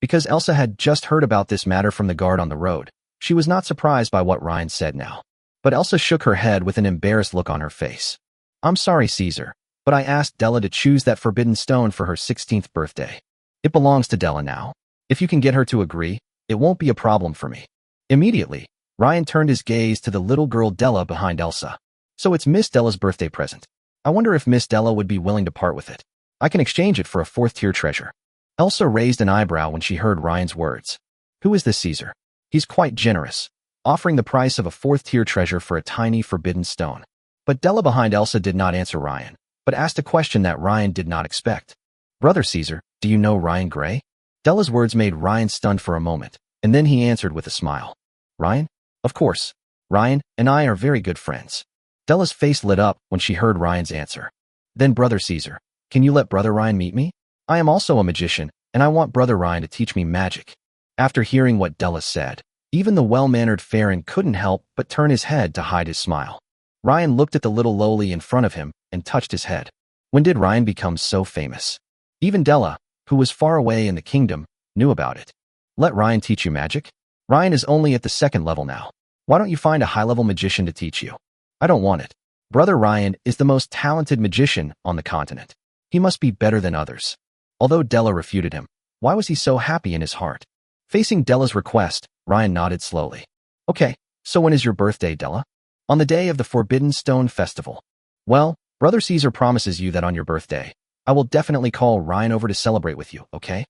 Because Elsa had just heard about this matter from the guard on the road, she was not surprised by what Ryan said now. But Elsa shook her head with an embarrassed look on her face. I'm sorry, Caesar, but I asked Della to choose that Forbidden Stone for her 16th birthday. It belongs to Della now. If you can get her to agree, it won't be a problem for me. Immediately, Ryan turned his gaze to the little girl Della behind Elsa. So it's Miss Della's birthday present. I wonder if Miss Della would be willing to part with it. I can exchange it for a 4th-tier treasure. Elsa raised an eyebrow when she heard Ryan's words. Who is this Caesar? He's quite generous, offering the price of a 4th-tier treasure for a tiny Forbidden Stone. But Della behind Elsa did not answer Ryan, but asked a question that Ryan did not expect. Brother Caesar, do you know Ryan Gray? Della's words made Ryan stunned for a moment, and then he answered with a smile. Ryan? Of course. Ryan and I are very good friends. Della's face lit up when she heard Ryan's answer. Then Brother Caesar, can you let Brother Ryan meet me? I am also a magician, and I want Brother Ryan to teach me magic. After hearing what Della said, even the well-mannered Farron couldn't help but turn his head to hide his smile. Ryan looked at the little lowly in front of him and touched his head. When did Ryan become so famous? Even Della, who was far away in the kingdom, knew about it. Let Ryan teach you magic? Ryan is only at the second level now. Why don't you find a high-level magician to teach you? I don't want it. Brother Ryan is the most talented magician on the continent. He must be better than others. Although Della refuted him, why was he so happy in his heart? Facing Della's request, Ryan nodded slowly. Okay, so when is your birthday, Della? On the day of the Forbidden Stone Festival. Well, Brother Caesar promises you that on your birthday, I will definitely call Ryan over to celebrate with you, okay?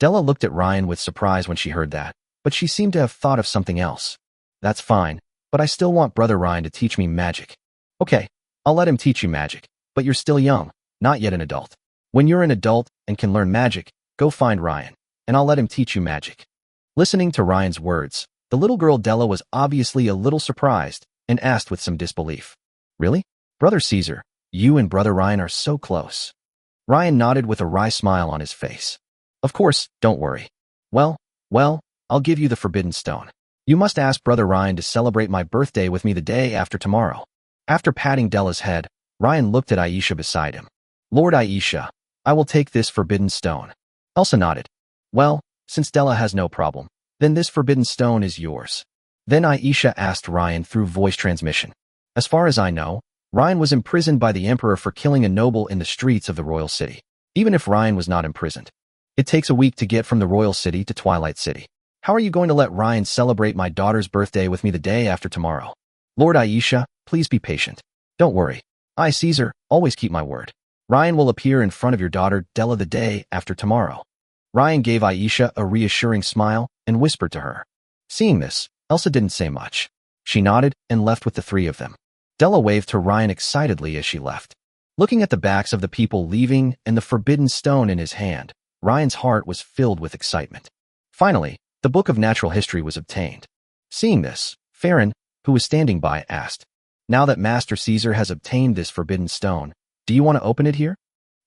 Della looked at Ryan with surprise when she heard that, but she seemed to have thought of something else. That's fine, but I still want Brother Ryan to teach me magic. Okay, I'll let him teach you magic, but you're still young, not yet an adult. When you're an adult and can learn magic, go find Ryan, and I'll let him teach you magic. Listening to Ryan's words, the little girl Della was obviously a little surprised and asked with some disbelief. Really? Brother Caesar, you and Brother Ryan are so close. Ryan nodded with a wry smile on his face. Of course, don't worry. Well, I'll give you the Forbidden Stone. You must ask Brother Ryan to celebrate my birthday with me the day after tomorrow. After patting Della's head, Ryan looked at Aisha beside him. Lord Aisha, I will take this Forbidden Stone. Elsa nodded. Well, since Della has no problem, then this Forbidden Stone is yours. Then Aisha asked Ryan through voice transmission. As far as I know, Ryan was imprisoned by the Emperor for killing a noble in the streets of the royal city. Even if Ryan was not imprisoned, it takes a week to get from the royal city to Twilight City. How are you going to let Ryan celebrate my daughter's birthday with me the day after tomorrow? Lord Aisha, please be patient. Don't worry. I, Caesar, always keep my word. Ryan will appear in front of your daughter Della the day after tomorrow. Ryan gave Aisha a reassuring smile and whispered to her. Seeing this, Elsa didn't say much. She nodded and left with the three of them. Della waved to Ryan excitedly as she left. Looking at the backs of the people leaving and the Forbidden Stone in his hand, Ryan's heart was filled with excitement. Finally, the Book of Natural History was obtained. Seeing this, Farron, who was standing by, asked, Now that Master Caesar has obtained this Forbidden Stone, do you want to open it here?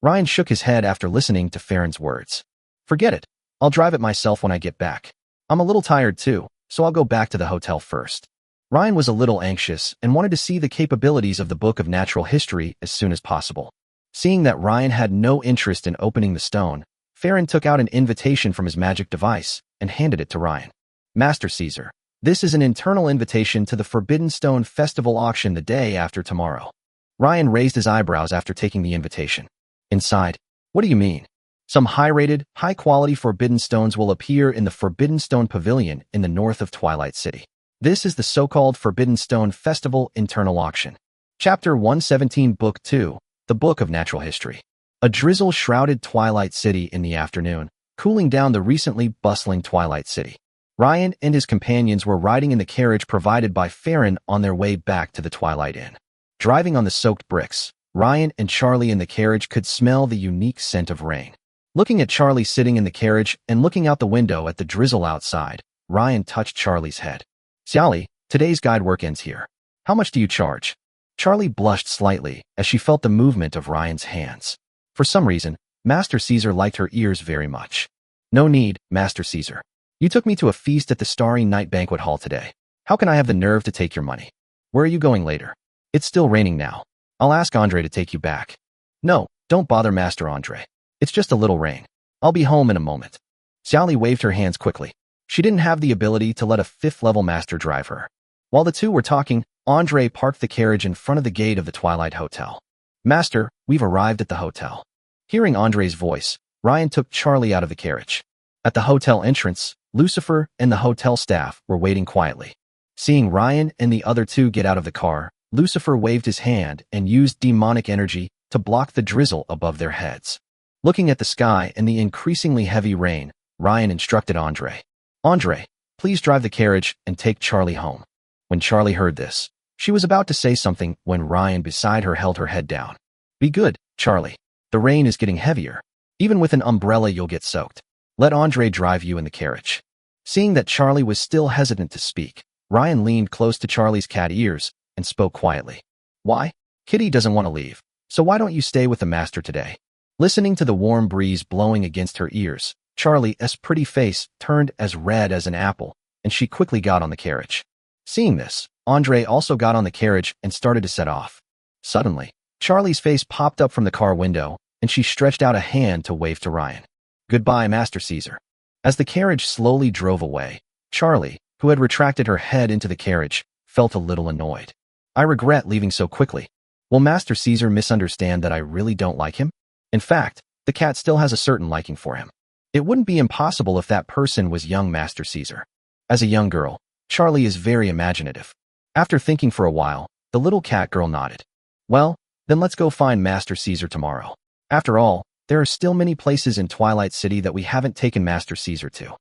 Ryan shook his head after listening to Farron's words. Forget it. I'll drive it myself when I get back. I'm a little tired too, so I'll go back to the hotel first. Ryan was a little anxious and wanted to see the capabilities of the Book of Natural History as soon as possible. Seeing that Ryan had no interest in opening the stone, Farron took out an invitation from his magic device and handed it to Ryan. Master Caesar, this is an internal invitation to the Forbidden Stone Festival auction the day after tomorrow. Ryan raised his eyebrows after taking the invitation. Inside, what do you mean? Some high-rated, high-quality Forbidden Stones will appear in the Forbidden Stone Pavilion in the north of Twilight City. This is the so-called Forbidden Stone Festival Internal Auction. Chapter 117 Book 2, The Book of Natural History. A drizzle shrouded Twilight City in the afternoon, cooling down the recently bustling Twilight City. Ryan and his companions were riding in the carriage provided by Farron on their way back to the Twilight Inn. Driving on the soaked bricks, Ryan and Charlie in the carriage could smell the unique scent of rain. Looking at Charlie sitting in the carriage and looking out the window at the drizzle outside, Ryan touched Charlie's head. Charlie, today's guide work ends here. How much do you charge? Charlie blushed slightly as she felt the movement of Ryan's hands. For some reason, Master Caesar liked her ears very much. No need, Master Caesar. You took me to a feast at the Starry Night Banquet Hall today. How can I have the nerve to take your money? Where are you going later? It's still raining now. I'll ask Andre to take you back. No, don't bother Master Andre. It's just a little rain. I'll be home in a moment. Xiaoli waved her hands quickly. She didn't have the ability to let a fifth-level master drive her. While the two were talking, Andre parked the carriage in front of the gate of the Twilight Hotel. Master, we've arrived at the hotel. Hearing Andre's voice, Ryan took Charlie out of the carriage. At the hotel entrance, Lucifer and the hotel staff were waiting quietly. Seeing Ryan and the other two get out of the car, Lucifer waved his hand and used demonic energy to block the drizzle above their heads. Looking at the sky and the increasingly heavy rain, Ryan instructed Andre. Andre, please drive the carriage and take Charlie home. When Charlie heard this, she was about to say something when Ryan beside her held her head down. Be good, Charlie. The rain is getting heavier. Even with an umbrella you'll get soaked. Let Andre drive you in the carriage. Seeing that Charlie was still hesitant to speak, Ryan leaned close to Charlie's cat ears and spoke quietly. Why? Kitty doesn't want to leave, so why don't you stay with the master today? Listening to the warm breeze blowing against her ears, Charlie's pretty face turned as red as an apple, and she quickly got on the carriage. Seeing this, Andre also got on the carriage and started to set off. Suddenly, Charlie's face popped up from the car window, and she stretched out a hand to wave to Ryan. Goodbye, Master Caesar. As the carriage slowly drove away, Charlie, who had retracted her head into the carriage, felt a little annoyed. I regret leaving so quickly. Will Master Caesar misunderstand that I really don't like him? In fact, the cat still has a certain liking for him. It wouldn't be impossible if that person was young Master Caesar. As a young girl, Charlie is very imaginative. After thinking for a while, the little cat girl nodded. Well, then let's go find Master Caesar tomorrow. After all, there are still many places in Twilight City that we haven't taken Master Caesar to.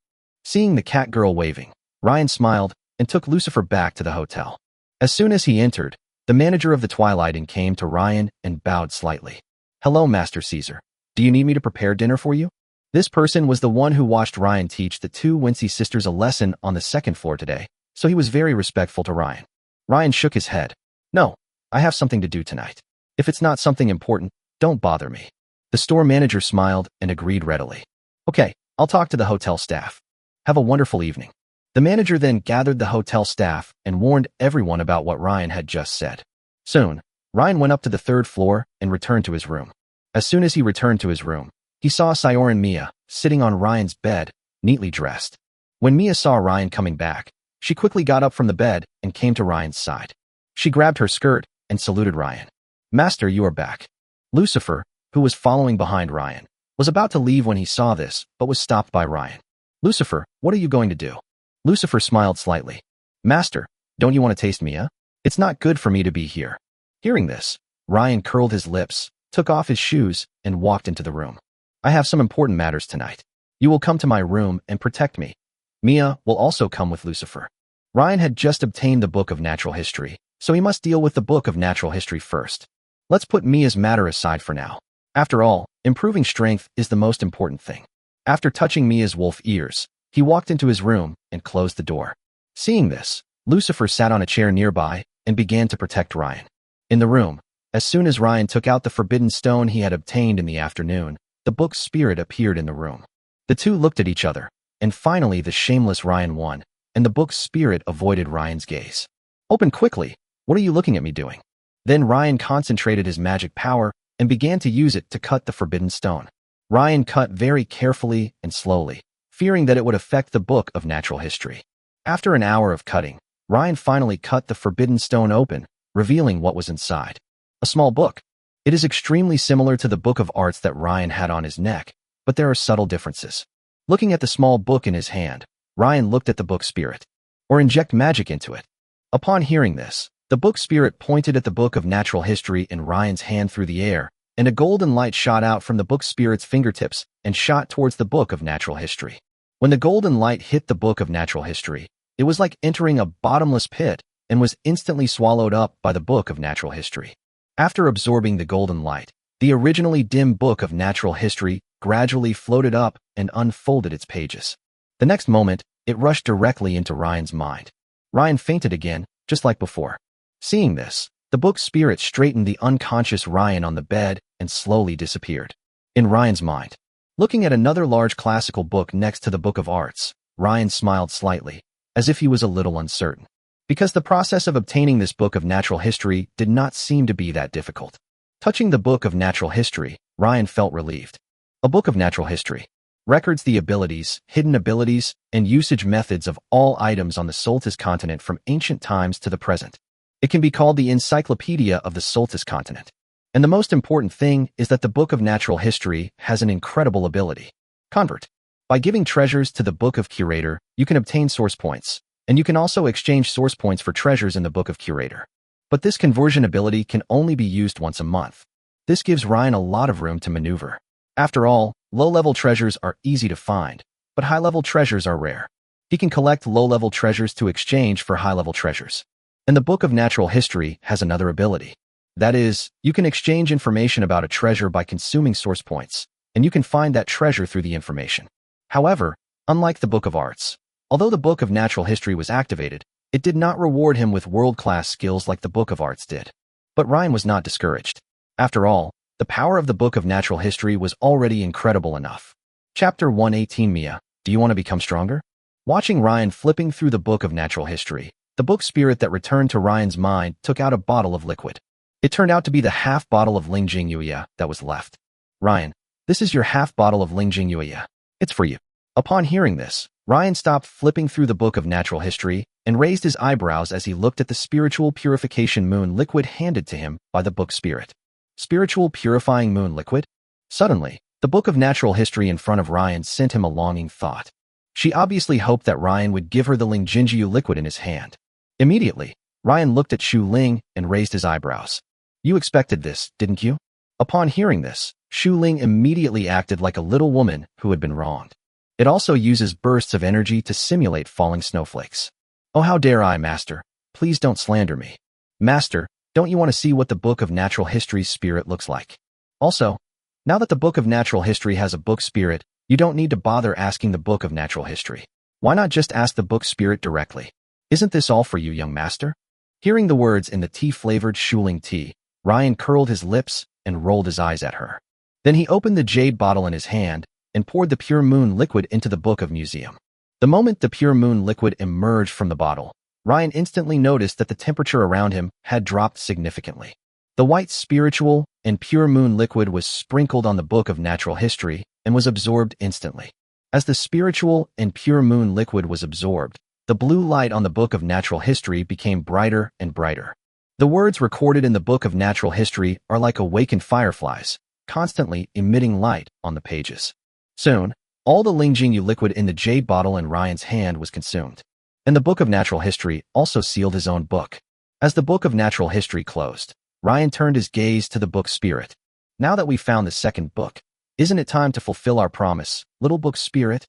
Seeing the cat girl waving, Ryan smiled and took Lucifer back to the hotel. As soon as he entered, the manager of the Twilight Inn came to Ryan and bowed slightly. Hello, Master Caesar. Do you need me to prepare dinner for you? This person was the one who watched Ryan teach the two Wincy sisters a lesson on the second floor today, so he was very respectful to Ryan. Ryan shook his head. No, I have something to do tonight. If it's not something important, don't bother me. The store manager smiled and agreed readily. Okay, I'll talk to the hotel staff. Have a wonderful evening. The manager then gathered the hotel staff and warned everyone about what Ryan had just said. Soon, Ryan went up to the third floor and returned to his room. As soon as he returned to his room, he saw Sayori and Mia sitting on Ryan's bed, neatly dressed. When Mia saw Ryan coming back, she quickly got up from the bed and came to Ryan's side. She grabbed her skirt and saluted Ryan. Master, you are back. Lucifer, who was following behind Ryan, was about to leave when he saw this, but was stopped by Ryan. Lucifer, what are you going to do? Lucifer smiled slightly. Master, don't you want to taste Mia? It's not good for me to be here. Hearing this, Ryan curled his lips, took off his shoes, and walked into the room. I have some important matters tonight. You will come to my room and protect me. Mia will also come with Lucifer. Ryan had just obtained the Book of Natural History, so he must deal with the Book of Natural History first. Let's put Mia's matter aside for now. After all, improving strength is the most important thing. After touching Mia's wolf ears, he walked into his room and closed the door. Seeing this, Lucifer sat on a chair nearby and began to protect Ryan. In the room, as soon as Ryan took out the forbidden stone he had obtained in the afternoon, the book's spirit appeared in the room. The two looked at each other, and finally the shameless Ryan won, and the book's spirit avoided Ryan's gaze. Open quickly, what are you looking at me doing? Then Ryan concentrated his magic power and began to use it to cut the forbidden stone. Ryan cut very carefully and slowly, fearing that it would affect the Book of Natural History. After an hour of cutting, Ryan finally cut the forbidden stone open, revealing what was inside. A small book. It is extremely similar to the Book of Arts that Ryan had on his neck, but there are subtle differences. Looking at the small book in his hand, Ryan looked at the book spirit, or inject magic into it. Upon hearing this, the book spirit pointed at the Book of Natural History in Ryan's hand through the air, and a golden light shot out from the book spirit's fingertips and shot towards the Book of Natural History. When the golden light hit the Book of Natural History, it was like entering a bottomless pit and was instantly swallowed up by the Book of Natural History. After absorbing the golden light, the originally dim Book of Natural History gradually floated up and unfolded its pages. The next moment, it rushed directly into Ryan's mind. Ryan fainted again, just like before. Seeing this, the book spirit straightened the unconscious Ryan on the bed and slowly disappeared. In Ryan's mind, looking at another large classical book next to the Book of Arts, Ryan smiled slightly, as if he was a little uncertain. Because the process of obtaining this Book of Natural History did not seem to be that difficult. Touching the Book of Natural History, Ryan felt relieved. A Book of Natural History records the abilities, hidden abilities, and usage methods of all items on the Soltis continent from ancient times to the present. It can be called the encyclopedia of the Soltis continent. And the most important thing is that the Book of Natural History has an incredible ability. Convert. By giving treasures to the Book of Curator, you can obtain source points, and you can also exchange source points for treasures in the Book of Curator. But this conversion ability can only be used once a month. This gives Ryan a lot of room to maneuver. After all, low-level treasures are easy to find, but high-level treasures are rare. He can collect low-level treasures to exchange for high-level treasures. And the Book of Natural History has another ability. That is, you can exchange information about a treasure by consuming source points, and you can find that treasure through the information. However, unlike the Book of Arts, although the Book of Natural History was activated, it did not reward him with world-class skills like the Book of Arts did. But Ryan was not discouraged. After all, the power of the Book of Natural History was already incredible enough. Chapter 118 Mia, do you want to become stronger? Watching Ryan flipping through the Book of Natural History, the book spirit that returned to Ryan's mind took out a bottle of liquid. It turned out to be the half bottle of Lingjing Yuya that was left. Ryan, this is your half bottle of Lingjing Yuya. It's for you. Upon hearing this, Ryan stopped flipping through the book of natural history and raised his eyebrows as he looked at the spiritual purification moon liquid handed to him by the book spirit. Spiritual purifying moon liquid? Suddenly, the book of natural history in front of Ryan sent him a longing thought. She obviously hoped that Ryan would give her the Lingjinjiu liquid in his hand. Immediately, Ryan looked at Shu Ling and raised his eyebrows. You expected this, didn't you? Upon hearing this, Shu Ling immediately acted like a little woman who had been wronged. It also uses bursts of energy to simulate falling snowflakes. Oh, how dare I, Master? Please don't slander me. Master, don't you want to see what the Book of Natural History's spirit looks like? Also, now that the Book of Natural History has a book spirit, you don't need to bother asking the Book of Natural History. Why not just ask the book spirit directly? Isn't this all for you, young master? Hearing the words in the tea-flavored Shu Ling tea, Ryan curled his lips and rolled his eyes at her. Then he opened the jade bottle in his hand and poured the pure moon liquid into the book of museum. The moment the pure moon liquid emerged from the bottle, Ryan instantly noticed that the temperature around him had dropped significantly. The white spiritual and pure moon liquid was sprinkled on the book of natural history and was absorbed instantly. As the spiritual and pure moon liquid was absorbed, the blue light on the book of natural history became brighter and brighter. The words recorded in the book of natural history are like awakened fireflies, constantly emitting light on the pages. Soon, all the Lingjinyu liquid in the jade bottle in Ryan's hand was consumed. And the book of natural history also sealed his own book. As the book of natural history closed, Ryan turned his gaze to the book spirit. Now that we've found the second book, isn't it time to fulfill our promise, little book spirit?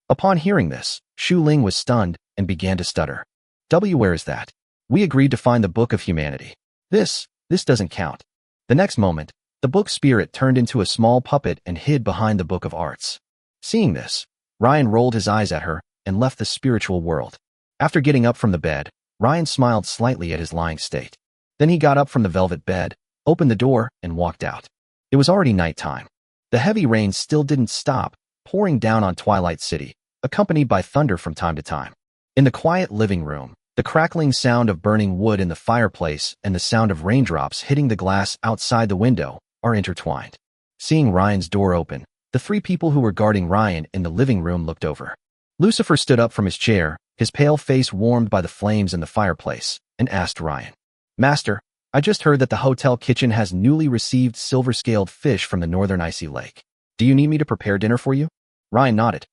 Upon hearing this, Shu Ling was stunned and began to stutter. Where is that? We agreed to find the book of humanity. This doesn't count. The next moment, the book spirit turned into a small puppet and hid behind the book of arts. Seeing this, Ryan rolled his eyes at her and left the spiritual world. After getting up from the bed, Ryan smiled slightly at his lying state. Then he got up from the velvet bed, opened the door, and walked out. It was already nighttime. The heavy rain still didn't stop, pouring down on Twilight City, accompanied by thunder from time to time. In the quiet living room, the crackling sound of burning wood in the fireplace and the sound of raindrops hitting the glass outside the window are intertwined. Seeing Ryan's door open, the three people who were guarding Ryan in the living room looked over. Lucifer stood up from his chair, his pale face warmed by the flames in the fireplace, and asked Ryan, Master, I just heard that the hotel kitchen has newly received silver-scaled fish from the northern icy lake. Do you need me to prepare dinner for you? Ryan nodded.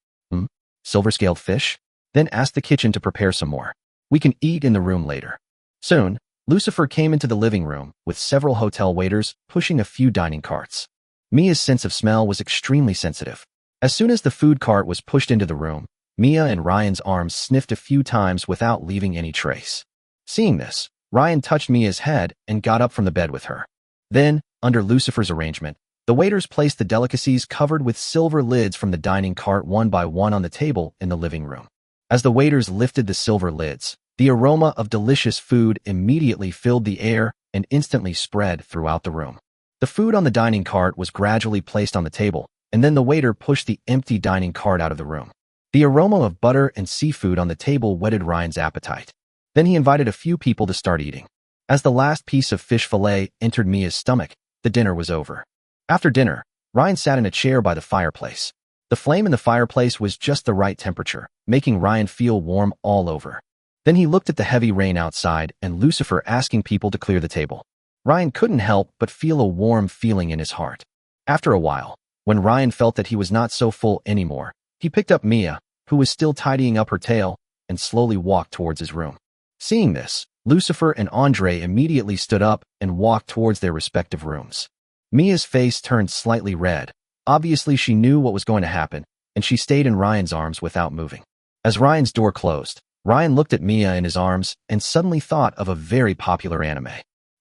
Silver-scaled fish? Then ask the kitchen to prepare some more. We can eat in the room later. Soon, Lucifer came into the living room with several hotel waiters pushing a few dining carts. Mia's sense of smell was extremely sensitive. As soon as the food cart was pushed into the room, Mia and Ryan's arms sniffed a few times without leaving any trace. Seeing this, Ryan touched Mia's head and got up from the bed with her. Then, under Lucifer's arrangement, the waiters placed the delicacies covered with silver lids from the dining cart one by one on the table in the living room. As the waiters lifted the silver lids, the aroma of delicious food immediately filled the air and instantly spread throughout the room. The food on the dining cart was gradually placed on the table, and then the waiter pushed the empty dining cart out of the room. The aroma of butter and seafood on the table whetted Ryan's appetite. Then he invited a few people to start eating. As the last piece of fish fillet entered Mia's stomach, the dinner was over. After dinner, Ryan sat in a chair by the fireplace. The flame in the fireplace was just the right temperature, making Ryan feel warm all over. Then he looked at the heavy rain outside and Lucifer asking people to clear the table. Ryan couldn't help but feel a warm feeling in his heart. After a while, when Ryan felt that he was not so full anymore, he picked up Mia, who was still tidying up her tail, and slowly walked towards his room. Seeing this, Lucifer and Andre immediately stood up and walked towards their respective rooms. Mia's face turned slightly red. Obviously, she knew what was going to happen, and she stayed in Ryan's arms without moving. As Ryan's door closed, Ryan looked at Mia in his arms and suddenly thought of a very popular anime.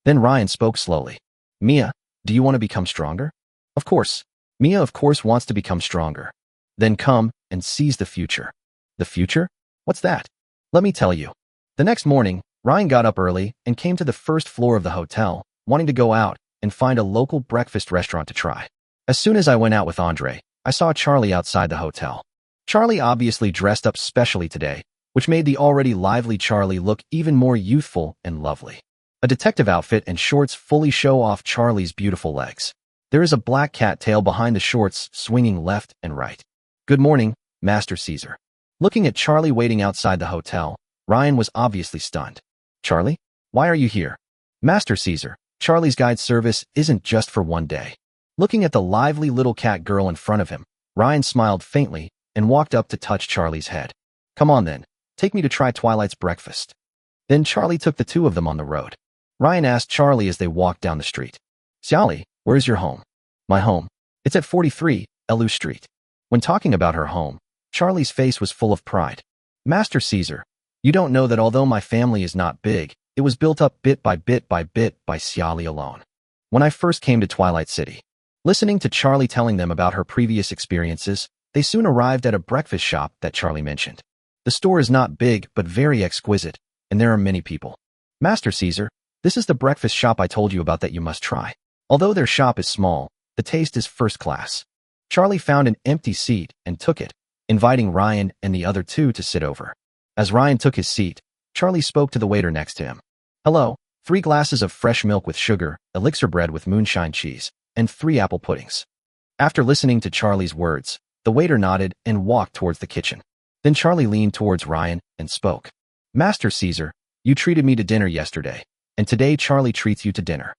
Then Ryan spoke slowly. Mia, do you want to become stronger? Of course. Mia of course wants to become stronger. Then come and seize the future. The future? What's that? Let me tell you. The next morning, Ryan got up early and came to the first floor of the hotel, wanting to go out and find a local breakfast restaurant to try. As soon as I went out with Andre, I saw Charlie outside the hotel. Charlie obviously dressed up specially today, which made the already lively Charlie look even more youthful and lovely. A detective outfit and shorts fully show off Charlie's beautiful legs. There is a black cat tail behind the shorts swinging left and right. Good morning, Master Caesar. Looking at Charlie waiting outside the hotel, Ryan was obviously stunned. Charlie? Why are you here? Master Caesar, Charlie's guide service isn't just for one day. Looking at the lively little cat girl in front of him, Ryan smiled faintly and walked up to touch Charlie's head. Come on then, take me to try Twilight's breakfast. Then Charlie took the two of them on the road. Ryan asked Charlie as they walked down the street. Xiaoli, where's your home? My home? It's at 43, Elu Street. When talking about her home, Charlie's face was full of pride. Master Caesar, you don't know that although my family is not big, it was built up bit by Xiaoli alone. When I first came to Twilight City, listening to Charlie telling them about her previous experiences, they soon arrived at a breakfast shop that Charlie mentioned. The store is not big but very exquisite, and there are many people. Master Caesar, this is the breakfast shop I told you about that you must try. Although their shop is small, the taste is first class. Charlie found an empty seat and took it, inviting Ryan and the other two to sit over. As Ryan took his seat, Charlie spoke to the waiter next to him. Hello, 3 glasses of fresh milk with sugar, elixir bread with moonshine cheese, and 3 apple puddings. After listening to Charlie's words, the waiter nodded and walked towards the kitchen. Then Charlie leaned towards Ryan and spoke. Master Caesar, you treated me to dinner yesterday, and today Charlie treats you to dinner.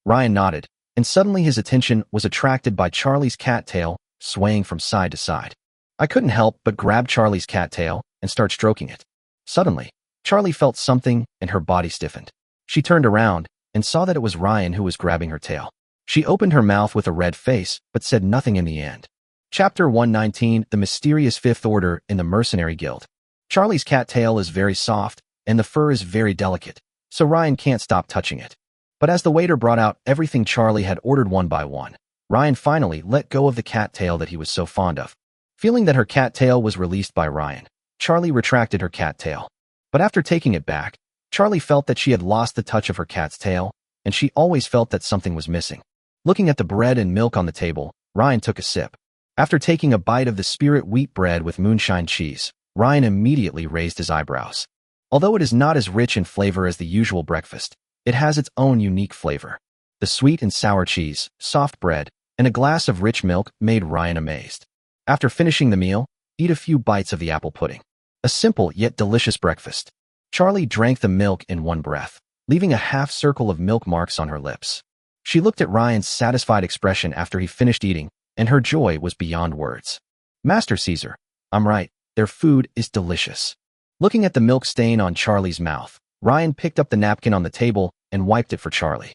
Ryan nodded, and suddenly his attention was attracted by Charlie's cat tail swaying from side to side. I couldn't help but grab Charlie's cat tail and start stroking it. Suddenly, Charlie felt something and her body stiffened. She turned around and saw that it was Ryan who was grabbing her tail. She opened her mouth with a red face but said nothing in the end. Chapter 119, The Mysterious Fifth Order in the Mercenary Guild. Charlie's cat tail is very soft and the fur is very delicate, so Ryan can't stop touching it. But as the waiter brought out everything Charlie had ordered one by one, Ryan finally let go of the cat tail that he was so fond of. Feeling that her cat tail was released by Ryan, Charlie retracted her cat tail. But after taking it back, Charlie felt that she had lost the touch of her cat's tail, and she always felt that something was missing. Looking at the bread and milk on the table, Ryan took a sip. After taking a bite of the spirit wheat bread with moonshine cheese, Ryan immediately raised his eyebrows. Although it is not as rich in flavor as the usual breakfast, it has its own unique flavor. The sweet and sour cheese, soft bread, and a glass of rich milk made Ryan amazed. After finishing the meal, eat a few bites of the apple pudding. A simple yet delicious breakfast. Charlie drank the milk in one breath, leaving a half circle of milk marks on her lips. She looked at Ryan's satisfied expression after he finished eating, and her joy was beyond words. Master Caesar, I'm right, their food is delicious. Looking at the milk stain on Charlie's mouth, Ryan picked up the napkin on the table and wiped it for Charlie.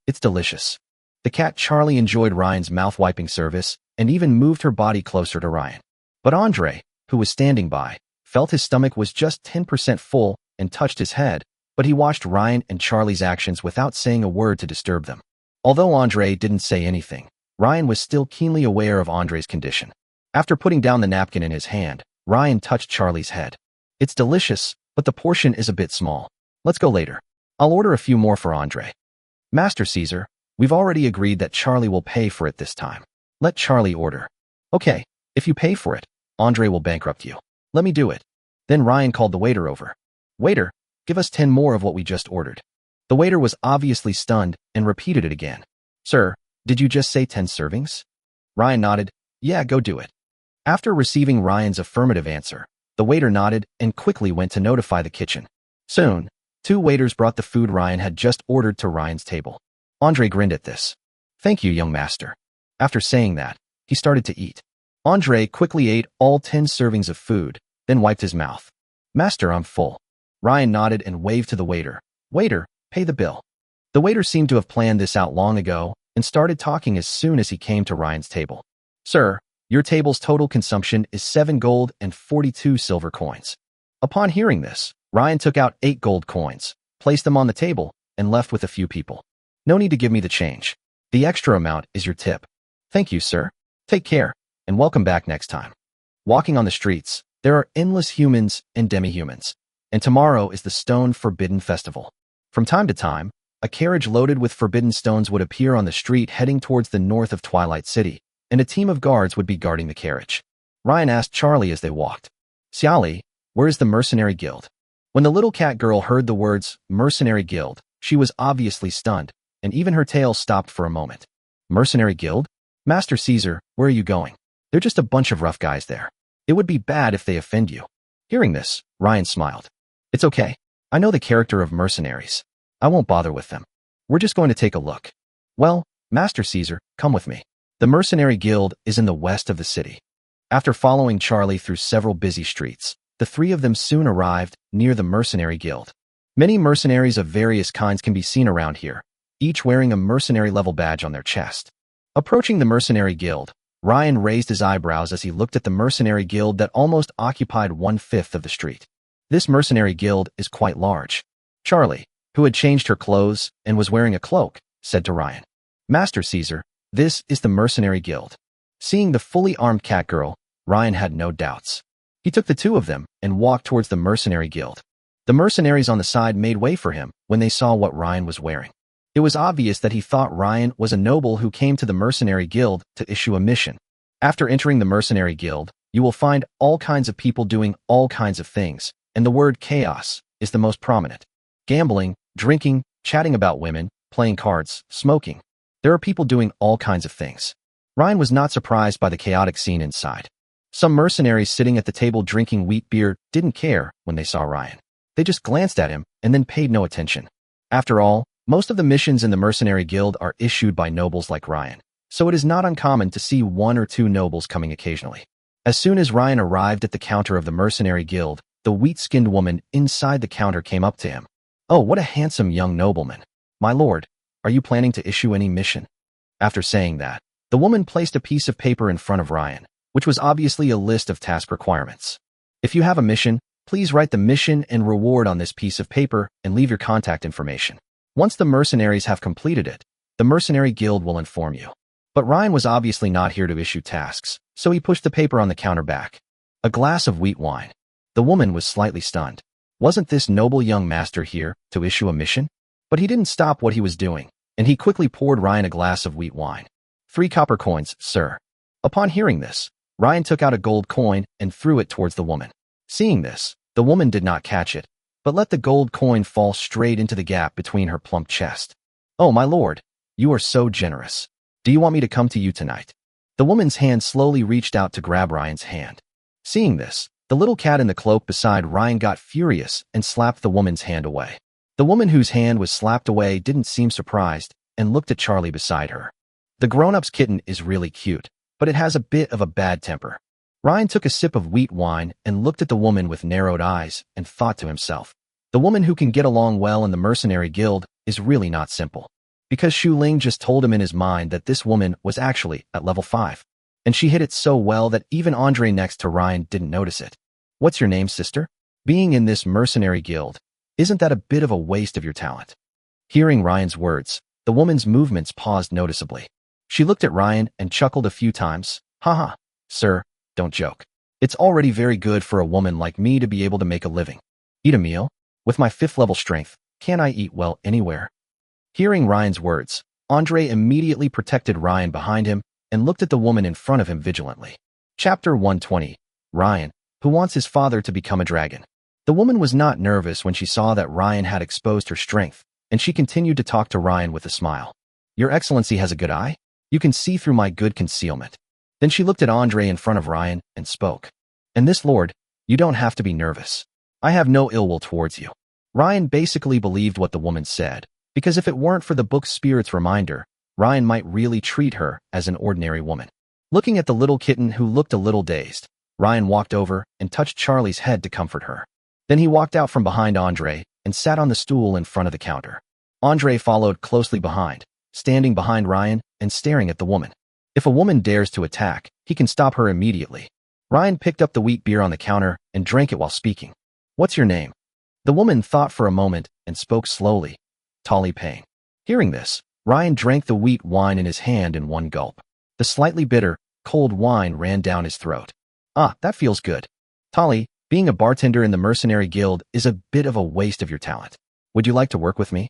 It's delicious. The cat Charlie enjoyed Ryan's mouth-wiping service and even moved her body closer to Ryan. But Andre, who was standing by, felt his stomach was just 10% full and touched his head, but he watched Ryan and Charlie's actions without saying a word to disturb them. Although Andre didn't say anything, Ryan was still keenly aware of Andre's condition. After putting down the napkin in his hand, Ryan touched Charlie's head. It's delicious, but the portion is a bit small. Let's go later. I'll order a few more for Andre. Master Caesar, we've already agreed that Charlie will pay for it this time. Let Charlie order. Okay, if you pay for it, Andre will bankrupt you. Let me do it. Then Ryan called the waiter over. Waiter, give us 10 more of what we just ordered. The waiter was obviously stunned and repeated it again. Sir, did you just say 10 servings? Ryan nodded. Yeah, go do it. After receiving Ryan's affirmative answer, the waiter nodded and quickly went to notify the kitchen. Soon, 2 waiters brought the food Ryan had just ordered to Ryan's table. Andre grinned at this. Thank you, young master. After saying that, he started to eat. Andre quickly ate all 10 servings of food, then wiped his mouth. Master, I'm full. Ryan nodded and waved to the waiter. Waiter, pay the bill. The waiter seemed to have planned this out long ago and started talking as soon as he came to Ryan's table. Sir, your table's total consumption is 7 gold and 42 silver coins. Upon hearing this, Ryan took out 8 gold coins, placed them on the table, and left with a few people. No need to give me the change. The extra amount is your tip. Thank you, sir. Take care, and welcome back next time. Walking on the streets, there are endless humans and demi-humans, and tomorrow is the Stone Forbidden Festival. From time to time, a carriage loaded with forbidden stones would appear on the street heading towards the north of Twilight City, and a team of guards would be guarding the carriage. Ryan asked Charlie as they walked. Xiaoli, where is the Mercenary Guild? When the little cat girl heard the words, Mercenary Guild, she was obviously stunned, and even her tail stopped for a moment. Mercenary Guild? Master Caesar, where are you going? They're just a bunch of rough guys there. It would be bad if they offend you. Hearing this, Ryan smiled. It's okay. I know the character of mercenaries. I won't bother with them. We're just going to take a look. Well, Master Caesar, come with me. The Mercenary Guild is in the west of the city. After following Charlie through several busy streets, the three of them soon arrived near the Mercenary Guild. Many mercenaries of various kinds can be seen around here, each wearing a mercenary-level badge on their chest. Approaching the Mercenary Guild, Ryan raised his eyebrows as he looked at the Mercenary Guild that almost occupied 1/5 of the street. This Mercenary Guild is quite large. Charlie, who had changed her clothes and was wearing a cloak, said to Ryan, Master Caesar, this is the Mercenary Guild. Seeing the fully armed cat girl, Ryan had no doubts. He took the two of them and walked towards the Mercenary Guild. The mercenaries on the side made way for him when they saw what Ryan was wearing. It was obvious that he thought Ryan was a noble who came to the Mercenary Guild to issue a mission. After entering the Mercenary Guild, you will find all kinds of people doing all kinds of things, and the word chaos is the most prominent. Gambling, drinking, chatting about women, playing cards, smoking. There are people doing all kinds of things. Ryan was not surprised by the chaotic scene inside. Some mercenaries sitting at the table drinking wheat beer didn't care when they saw Ryan. They just glanced at him and then paid no attention. After all, most of the missions in the Mercenary Guild are issued by nobles like Ryan, so it is not uncommon to see 1 or 2 nobles coming occasionally. As soon as Ryan arrived at the counter of the Mercenary Guild, the wheat-skinned woman inside the counter came up to him. Oh, what a handsome young nobleman. My lord, are you planning to issue any mission? After saying that, the woman placed a piece of paper in front of Ryan, which was obviously a list of task requirements. If you have a mission, please write the mission and reward on this piece of paper and leave your contact information. Once the mercenaries have completed it, the Mercenary Guild will inform you. But Ryan was obviously not here to issue tasks, so he pushed the paper on the counter back. A glass of wheat wine. The woman was slightly stunned. Wasn't this noble young master here to issue a mission? But he didn't stop what he was doing, and he quickly poured Ryan a glass of wheat wine. 3 copper coins, sir. Upon hearing this, Ryan took out a gold coin and threw it towards the woman. Seeing this, the woman did not catch it, but let the gold coin fall straight into the gap between her plump chest. Oh, my lord, you are so generous. Do you want me to come to you tonight? The woman's hand slowly reached out to grab Ryan's hand. Seeing this, the little cat in the cloak beside Ryan got furious and slapped the woman's hand away. The woman whose hand was slapped away didn't seem surprised and looked at Charlie beside her. The grown-up's kitten is really cute, but it has a bit of a bad temper. Ryan took a sip of wheat wine and looked at the woman with narrowed eyes and thought to himself, the woman who can get along well in the Mercenary Guild is really not simple. Because Xu Ling just told him in his mind that this woman was actually at level 5. And she hit it so well that even Andre next to Ryan didn't notice it. What's your name, sister? Being in this Mercenary Guild, isn't that a bit of a waste of your talent? Hearing Ryan's words, the woman's movements paused noticeably. She looked at Ryan and chuckled a few times. Haha, sir, don't joke. It's already very good for a woman like me to be able to make a living. Eat a meal? With my 5th level strength, can I eat well anywhere? Hearing Ryan's words, Andre immediately protected Ryan behind him and looked at the woman in front of him vigilantly. Chapter 120. Ryan, who wants his father to become a dragon. The woman was not nervous when she saw that Ryan had exposed her strength, and she continued to talk to Ryan with a smile. Your Excellency has a good eye? You can see through my good concealment. Then she looked at Andre in front of Ryan and spoke. And this lord, you don't have to be nervous. I have no ill will towards you. Ryan basically believed what the woman said, because if it weren't for the book Spirit's reminder, Ryan might really treat her as an ordinary woman. Looking at the little kitten who looked a little dazed, Ryan walked over and touched Charlie's head to comfort her. Then he walked out from behind Andre and sat on the stool in front of the counter. Andre followed closely behind, standing behind Ryan and staring at the woman. If a woman dares to attack, he can stop her immediately. Ryan picked up the wheat beer on the counter and drank it while speaking. What's your name? The woman thought for a moment and spoke slowly. Tali Payne. Hearing this, Ryan drank the wheat wine in his hand in one gulp. The slightly bitter, cold wine ran down his throat. Ah, that feels good. Tali, being a bartender in the Mercenary Guild is a bit of a waste of your talent. Would you like to work with me?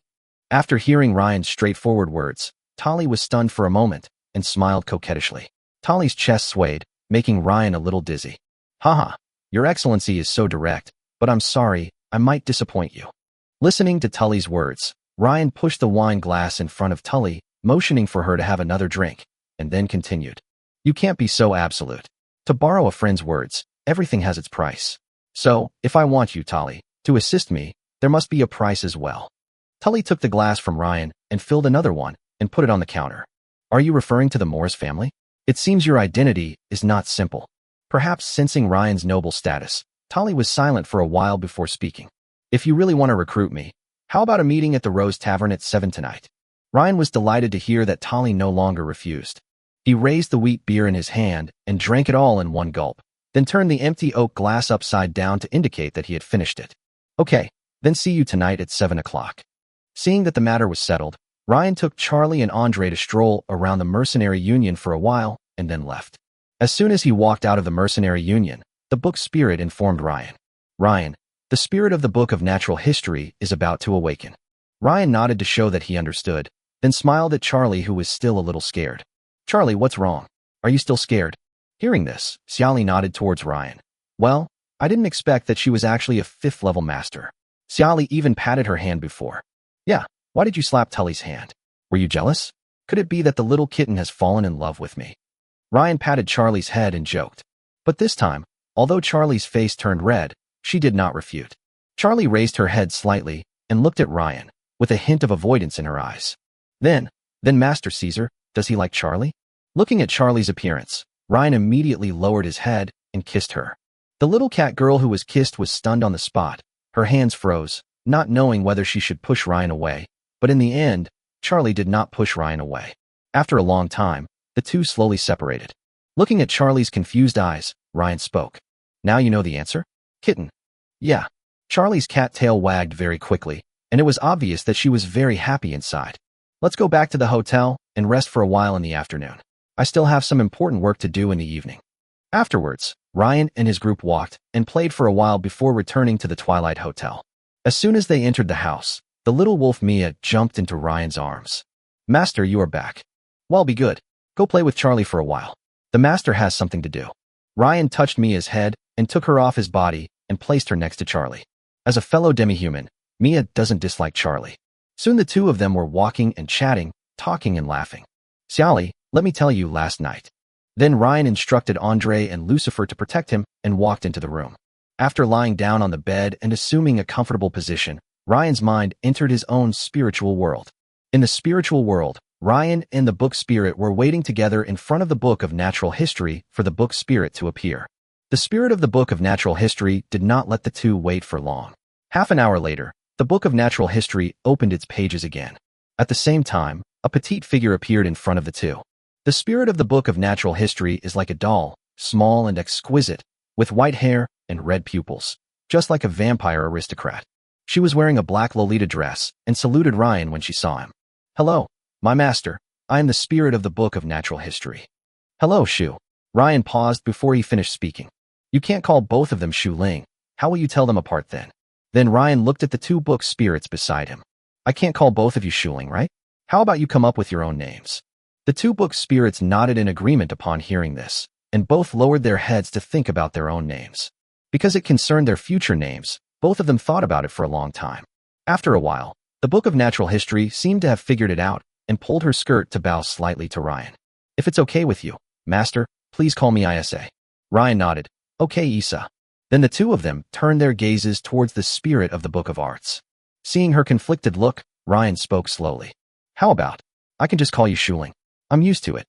After hearing Ryan's straightforward words, Tali was stunned for a moment and smiled coquettishly. Tali's chest swayed, making Ryan a little dizzy. Haha, your Excellency is so direct, but I'm sorry, I might disappoint you. Listening to Tully's words, Ryan pushed the wine glass in front of Tully, motioning for her to have another drink, and then continued. You can't be so absolute. To borrow a friend's words, everything has its price. So, if I want you, Tully, to assist me, there must be a price as well. Tully took the glass from Ryan and filled another one and put it on the counter. Are you referring to the Morris family? It seems your identity is not simple. Perhaps sensing Ryan's noble status, Tully was silent for a while before speaking. If you really want to recruit me, how about a meeting at the Rose Tavern at 7 tonight? Ryan was delighted to hear that Tully no longer refused. He raised the wheat beer in his hand and drank it all in one gulp, then turned the empty oak glass upside down to indicate that he had finished it. Okay, then see you tonight at 7 o'clock. Seeing that the matter was settled, Ryan took Charlie and Andre to stroll around the Mercenary Union for a while and then left. As soon as he walked out of the Mercenary Union, the book spirit informed Ryan. Ryan, the spirit of the Book of Natural History is about to awaken. Ryan nodded to show that he understood, then smiled at Charlie, who was still a little scared. Charlie, what's wrong? Are you still scared? Hearing this, Xiali nodded towards Ryan. Well, I didn't expect that she was actually a 5th level master. Xiali even patted her hand before. Yeah, why did you slap Tully's hand? Were you jealous? Could it be that the little kitten has fallen in love with me? Ryan patted Charlie's head and joked. But this time, although Charlie's face turned red, she did not refute. Charlie raised her head slightly and looked at Ryan, with a hint of avoidance in her eyes. Then Master Caesar, does he like Charlie? Looking at Charlie's appearance, Ryan immediately lowered his head and kissed her. The little cat girl who was kissed was stunned on the spot. Her hands froze, not knowing whether she should push Ryan away, but in the end, Charlie did not push Ryan away. After a long time, the two slowly separated. Looking at Charlie's confused eyes, Ryan spoke. Now you know the answer? Kitten. Yeah. Charlie's cat tail wagged very quickly, and it was obvious that she was very happy inside. Let's go back to the hotel and rest for a while in the afternoon. I still have some important work to do in the evening. Afterwards, Ryan and his group walked and played for a while before returning to the Twilight Hotel. As soon as they entered the house, the little wolf Mia jumped into Ryan's arms. Master, you are back. Well, be good. Go play with Charlie for a while. The master has something to do. Ryan touched Mia's head and took her off his body and placed her next to Charlie. As a fellow demi-human, Mia doesn't dislike Charlie. Soon the two of them were walking and chatting, talking and laughing. Xiali, let me tell you last night. Then Ryan instructed Andre and Lucifer to protect him and walked into the room. After lying down on the bed and assuming a comfortable position, Ryan's mind entered his own spiritual world. In the spiritual world, Ryan and the book spirit were waiting together in front of the Book of Natural History for the book spirit to appear. The spirit of the Book of Natural History did not let the two wait for long. Half an hour later, the Book of Natural History opened its pages again. At the same time, a petite figure appeared in front of the two. The spirit of the Book of Natural History is like a doll, small and exquisite, with white hair and red pupils, just like a vampire aristocrat. She was wearing a black Lolita dress and saluted Ryan when she saw him. Hello, my master. I am the spirit of the Book of Natural History. Hello, Shu. Ryan paused before he finished speaking. You can't call both of them Shu Ling. How will you tell them apart then? Then Ryan looked at the two book spirits beside him. I can't call both of you Shu Ling, right? How about you come up with your own names? The two book spirits nodded in agreement upon hearing this, and both lowered their heads to think about their own names. Because it concerned their future names, both of them thought about it for a long time. After a while, the Book of Natural History seemed to have figured it out and pulled her skirt to bow slightly to Ryan. If it's okay with you, Master, please call me Isa. Ryan nodded. Okay, Isa. Then the two of them turned their gazes towards the spirit of the Book of Arts. Seeing her conflicted look, Ryan spoke slowly. How about? I can just call you Shu Ling. I'm used to it.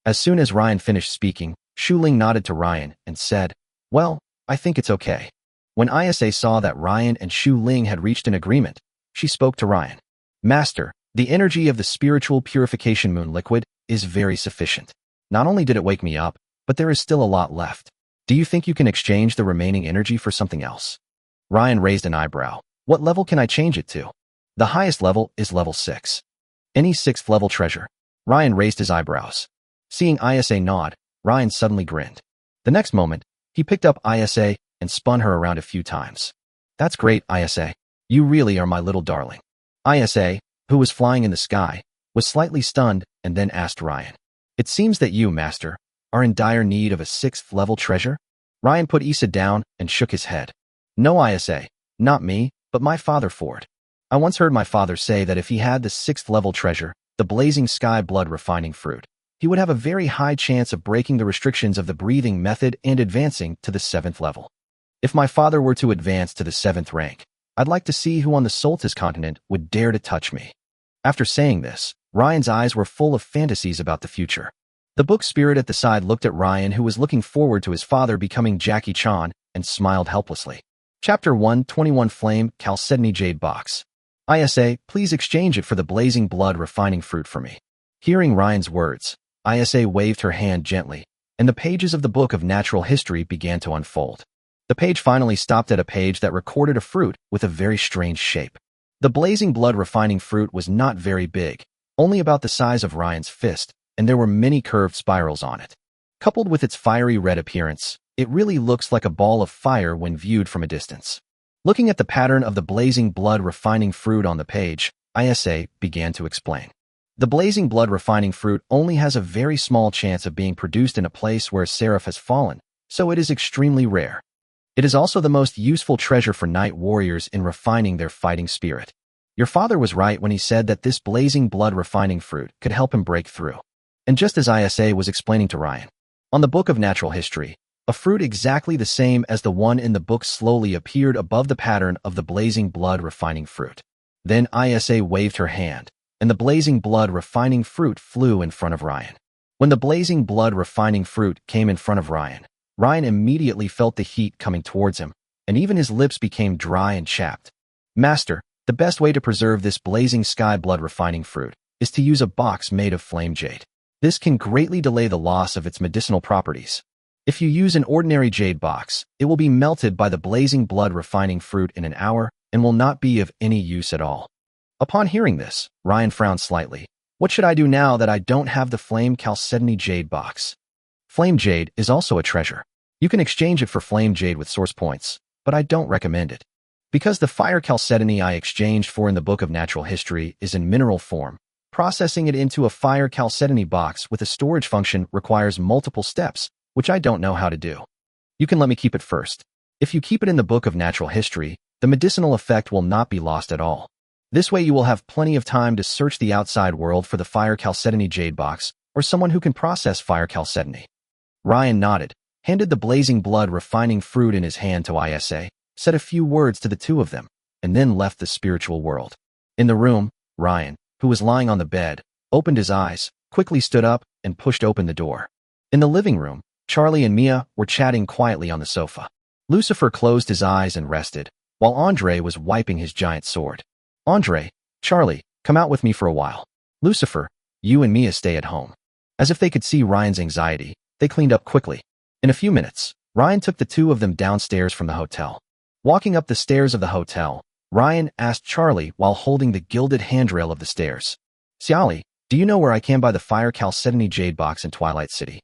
As soon as Ryan finished speaking, Shu Ling nodded to Ryan and said, well, I think it's okay. When Isa saw that Ryan and Shu Ling had reached an agreement, she spoke to Ryan. Master, the energy of the spiritual purification moon liquid is very sufficient. Not only did it wake me up, but there is still a lot left. Do you think you can exchange the remaining energy for something else? Ryan raised an eyebrow. What level can I change it to? The highest level is level 6. Any 6th level treasure? Ryan raised his eyebrows. Seeing Isa nod, Ryan suddenly grinned. The next moment, he picked up Isa and spun her around a few times. That's great, Isa. You really are my little darling. Isa, who was flying in the sky, was slightly stunned and then asked Ryan. It seems that you, Master, are in dire need of a 6th level treasure? Ryan put Isa down and shook his head. No, Isa, not me, but my father Ford. I once heard my father say that if he had the 6th level treasure, the blazing sky blood refining fruit, he would have a very high chance of breaking the restrictions of the breathing method and advancing to the 7th level. If my father were to advance to the 7th rank, I'd like to see who on the Soltis continent would dare to touch me. After saying this, Ryan's eyes were full of fantasies about the future. The book spirit at the side looked at Ryan, who was looking forward to his father becoming Jackie Chan, and smiled helplessly. Chapter 121 Flame Chalcedony Jade Box. ISA, please exchange it for the blazing blood refining fruit for me. Hearing Ryan's words, ISA waved her hand gently, and the pages of the Book of Natural History began to unfold. The page finally stopped at a page that recorded a fruit with a very strange shape. The blazing blood refining fruit was not very big, only about the size of Ryan's fist, and there were many curved spirals on it. Coupled with its fiery red appearance, it really looks like a ball of fire when viewed from a distance. Looking at the pattern of the blazing blood refining fruit on the page, ISA began to explain. The blazing blood refining fruit only has a very small chance of being produced in a place where a seraph has fallen, so it is extremely rare. It is also the most useful treasure for night warriors in refining their fighting spirit. Your father was right when he said that this blazing blood refining fruit could help him break through. And just as ISA was explaining to Ryan, on the Book of Natural History, a fruit exactly the same as the one in the book slowly appeared above the pattern of the blazing blood refining fruit. Then ISA waved her hand, and the blazing blood refining fruit flew in front of Ryan. When the blazing blood refining fruit came in front of Ryan, Ryan immediately felt the heat coming towards him, and even his lips became dry and chapped. Master, the best way to preserve this blazing sky blood refining fruit is to use a box made of flame jade. This can greatly delay the loss of its medicinal properties. If you use an ordinary jade box, it will be melted by the blazing blood refining fruit in an hour and will not be of any use at all. Upon hearing this, Ryan frowned slightly. What should I do now that I don't have the Flame Chalcedony Jade box? Flame Jade is also a treasure. You can exchange it for Flame Jade with source points, but I don't recommend it. Because the Fire Chalcedony I exchanged for in the Book of Natural History is in mineral form, processing it into a Fire Chalcedony box with a storage function requires multiple steps, which I don't know how to do. You can let me keep it first. If you keep it in the Book of Natural History, the medicinal effect will not be lost at all. This way you will have plenty of time to search the outside world for the Fire Chalcedony Jade box or someone who can process Fire Chalcedony. Ryan nodded, handed the blazing blood refining fruit in his hand to ISA, said a few words to the two of them, and then left the spiritual world. In the room, Ryan, who was lying on the bed, opened his eyes, quickly stood up, and pushed open the door. In the living room, Charlie and Mia were chatting quietly on the sofa. Lucifer closed his eyes and rested, while Andre was wiping his giant sword. Andre, Charlie, come out with me for a while. Lucifer, you and Mia stay at home. As if they could see Ryan's anxiety, they cleaned up quickly. In a few minutes, Ryan took the two of them downstairs from the hotel. Walking up the stairs of the hotel, Ryan asked Charlie while holding the gilded handrail of the stairs. Xiali, do you know where I can buy the Fire Chalcedony Jade box in Twilight City?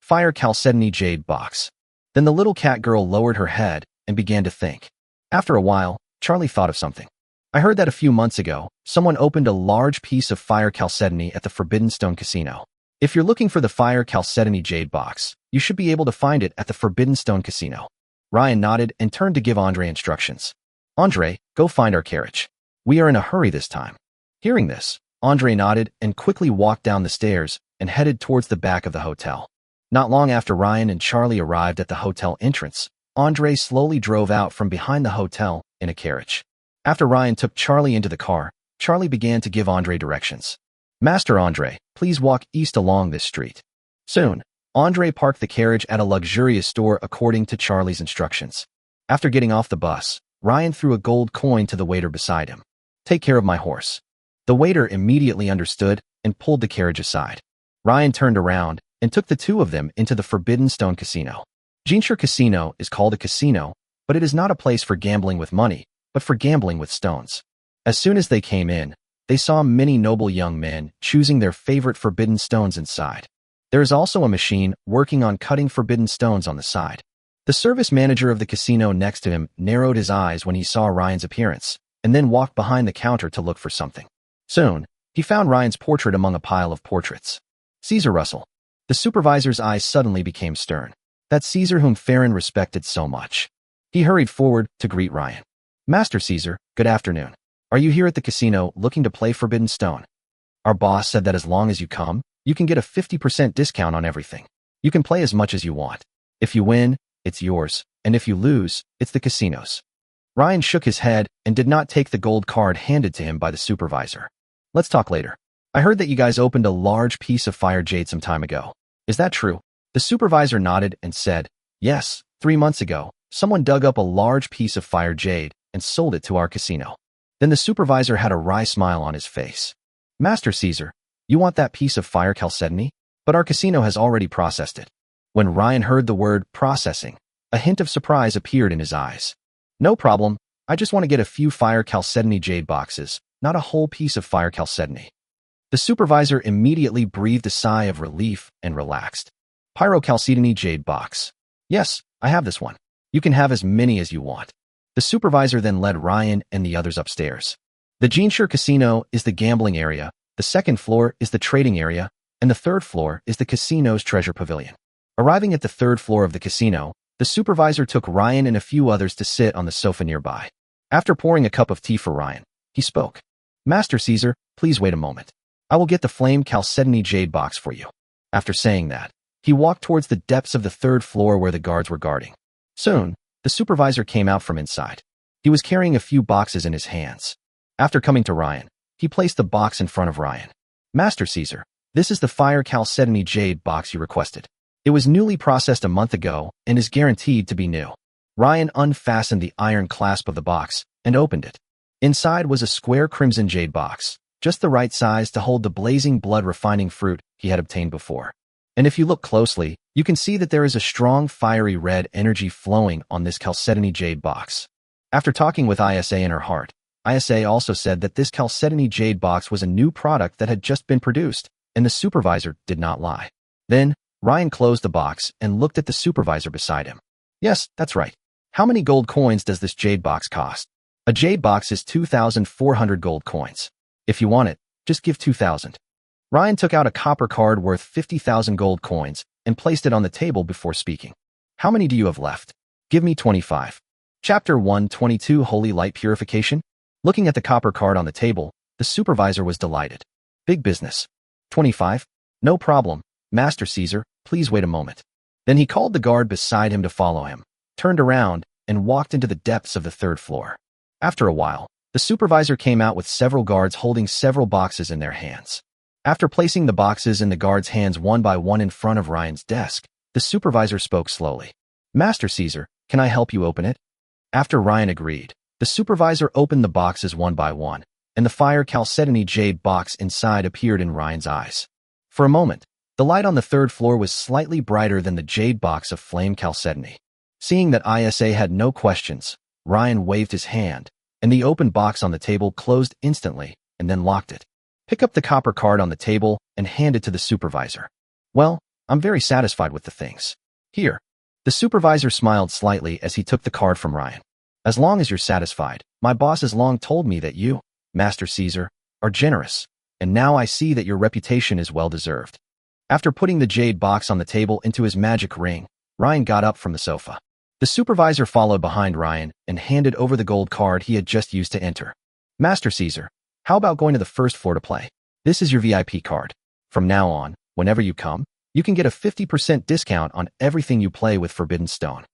Fire Chalcedony Jade box. Then the little cat girl lowered her head and began to think. After a while, Charlie thought of something. I heard that a few months ago, someone opened a large piece of Fire Chalcedony at the Forbidden Stone Casino. If you're looking for the Fire Chalcedony Jade box, you should be able to find it at the Forbidden Stone Casino. Ryan nodded and turned to give Andre instructions. Andre, go find our carriage. We are in a hurry this time. Hearing this, Andre nodded and quickly walked down the stairs and headed towards the back of the hotel. Not long after Ryan and Charlie arrived at the hotel entrance, Andre slowly drove out from behind the hotel in a carriage. After Ryan took Charlie into the car, Charlie began to give Andre directions. Master Andre, please walk east along this street. Soon, Andre parked the carriage at a luxurious store according to Charlie's instructions. After getting off the bus, Ryan threw a gold coin to the waiter beside him. Take care of my horse. The waiter immediately understood and pulled the carriage aside. Ryan turned around and took the two of them into the Forbidden Stone Casino. Jinshur Casino is called a casino, but it is not a place for gambling with money, but for gambling with stones. As soon as they came in, they saw many noble young men choosing their favorite forbidden stones inside. There is also a machine working on cutting forbidden stones on the side. The service manager of the casino next to him narrowed his eyes when he saw Ryan's appearance, and then walked behind the counter to look for something. Soon, he found Ryan's portrait among a pile of portraits. Caesar Russell. The supervisor's eyes suddenly became stern. That Caesar whom Farron respected so much. He hurried forward to greet Ryan. Master Caesar, good afternoon. Are you here at the casino looking to play Forbidden Stone? Our boss said that as long as you you can get a 50% discount on everything. You can play as much as you want. If you win, it's yours, and if you lose, it's the casino's. Ryan shook his head and did not take the gold card handed to him by the supervisor. Let's talk later. I heard that you guys opened a large piece of fire jade some time ago. Is that true? The supervisor nodded and said, yes, 3 months ago, someone dug up a large piece of fire jade and sold it to our casino. Then the supervisor had a wry smile on his face. Master Caesar, you want that piece of fire chalcedony? But our casino has already processed it. When Ryan heard the word processing, a hint of surprise appeared in his eyes. No problem, I just want to get a few fire chalcedony jade boxes, not a whole piece of fire chalcedony. The supervisor immediately breathed a sigh of relief and relaxed. Pyrochalcedony jade box. Yes, I have this one. You can have as many as you want. The supervisor then led Ryan and the others upstairs. The Geneshire Casino is the gambling area, the second floor is the trading area, and the third floor is the casino's treasure pavilion. Arriving at the third floor of the casino, the supervisor took Ryan and a few others to sit on the sofa nearby. After pouring a cup of tea for Ryan, he spoke. Master Caesar, please wait a moment. I will get the flame chalcedony jade box for you. After saying that, he walked towards the depths of the third floor where the guards were guarding. Soon, the supervisor came out from inside. He was carrying a few boxes in his hands. After coming to Ryan, he placed the box in front of Ryan. Master Caesar, this is the fire chalcedony jade box you requested. It was newly processed a month ago and is guaranteed to be new. Ryan unfastened the iron clasp of the box and opened it. Inside was a square crimson jade box, just the right size to hold the blazing blood refining fruit he had obtained before. And if you look closely, you can see that there is a strong fiery red energy flowing on this chalcedony jade box. After talking with ISA in her heart, ISA also said that this chalcedony jade box was a new product that had just been produced, and the supervisor did not lie. Then, Ryan closed the box and looked at the supervisor beside him. Yes, that's right. How many gold coins does this jade box cost? A jade box is 2,400 gold coins. If you want it, just give 2,000. Ryan took out a copper card worth 50,000 gold coins and placed it on the table before speaking. How many do you have left? Give me 25. Chapter 122 Holy Light Purification. Looking at the copper card on the table, the supervisor was delighted. Big business. 25? No problem. Master Caesar, please wait a moment. Then he called the guard beside him to follow him, turned around, and walked into the depths of the third floor. After a while, the supervisor came out with several guards holding several boxes in their hands. After placing the boxes in the guards' hands one by one in front of Ryan's desk, the supervisor spoke slowly. Master Caesar, can I help you open it? After Ryan agreed, the supervisor opened the boxes one by one, and the fire chalcedony jade box inside appeared in Ryan's eyes. For a moment, the light on the third floor was slightly brighter than the jade box of flame chalcedony. Seeing that ISA had no questions, Ryan waved his hand, and the open box on the table closed instantly and then locked it. Pick up the copper card on the table and hand it to the supervisor. Well, I'm very satisfied with the things. Here. The supervisor smiled slightly as he took the card from Ryan. As long as you're satisfied, my boss has long told me that you, Master Caesar, are generous, and now I see that your reputation is well-deserved. After putting the jade box on the table into his magic ring, Ryan got up from the sofa. The supervisor followed behind Ryan and handed over the gold card he had just used to enter. Master Caesar, how about going to the first floor to play? This is your VIP card. From now on, whenever you come, you can get a 50% discount on everything you play with Forbidden Stone.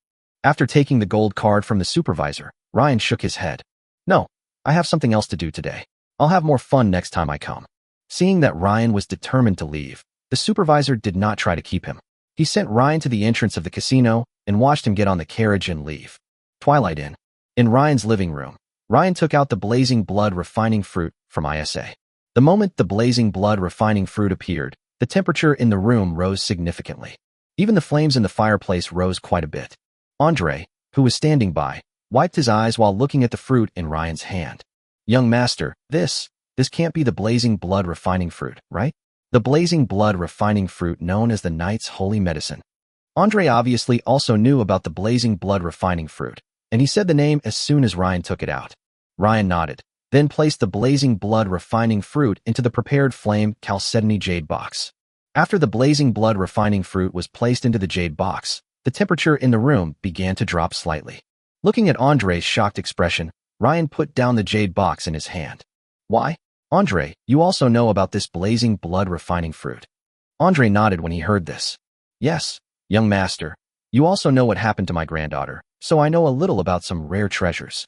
After taking the gold card from the supervisor, Ryan shook his head. No, I have something else to do today. I'll have more fun next time I come. Seeing that Ryan was determined to leave, the supervisor did not try to keep him. He sent Ryan to the entrance of the casino and watched him get on the carriage and leave. Twilight Inn. In Ryan's living room, Ryan took out the blazing blood refining fruit from ISA. The moment the blazing blood refining fruit appeared, the temperature in the room rose significantly. Even the flames in the fireplace rose quite a bit. Andre, who was standing by, wiped his eyes while looking at the fruit in Ryan's hand. Young master, this can't be the blazing blood refining fruit, right? The blazing blood refining fruit known as the knight's holy medicine. Andre obviously also knew about the blazing blood refining fruit, and he said the name as soon as Ryan took it out. Ryan nodded, then placed the blazing blood refining fruit into the prepared flame chalcedony jade box. After the blazing blood refining fruit was placed into the jade box, the temperature in the room began to drop slightly. Looking at Andre's shocked expression, Ryan put down the jade box in his hand. Why? Andre, you also know about this blazing blood refining fruit. Andre nodded when he heard this. Yes, young master. You also know what happened to my granddaughter, so I know a little about some rare treasures.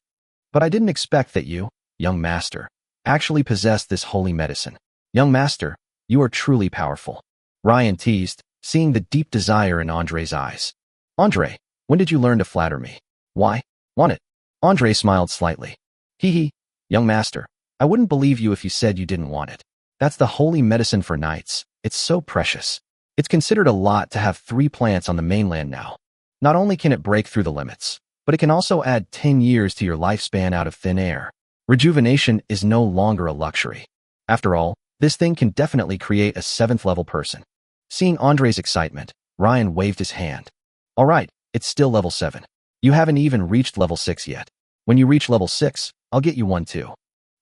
But I didn't expect that you, young master, actually possessed this holy medicine. Young master, you are truly powerful. Ryan teased, seeing the deep desire in Andre's eyes. Andre, when did you learn to flatter me? Why? Want it? Andre smiled slightly. Hee hee, young master, I wouldn't believe you if you said you didn't want it. That's the holy medicine for knights. It's so precious. It's considered a lot to have 3 plants on the mainland now. Not only can it break through the limits, but it can also add 10 years to your lifespan out of thin air. Rejuvenation is no longer a luxury. After all, this thing can definitely create a 7th level person. Seeing Andre's excitement, Ryan waved his hand. All right, it's still level 7. You haven't even reached level 6 yet. When you reach level 6, I'll get you one too.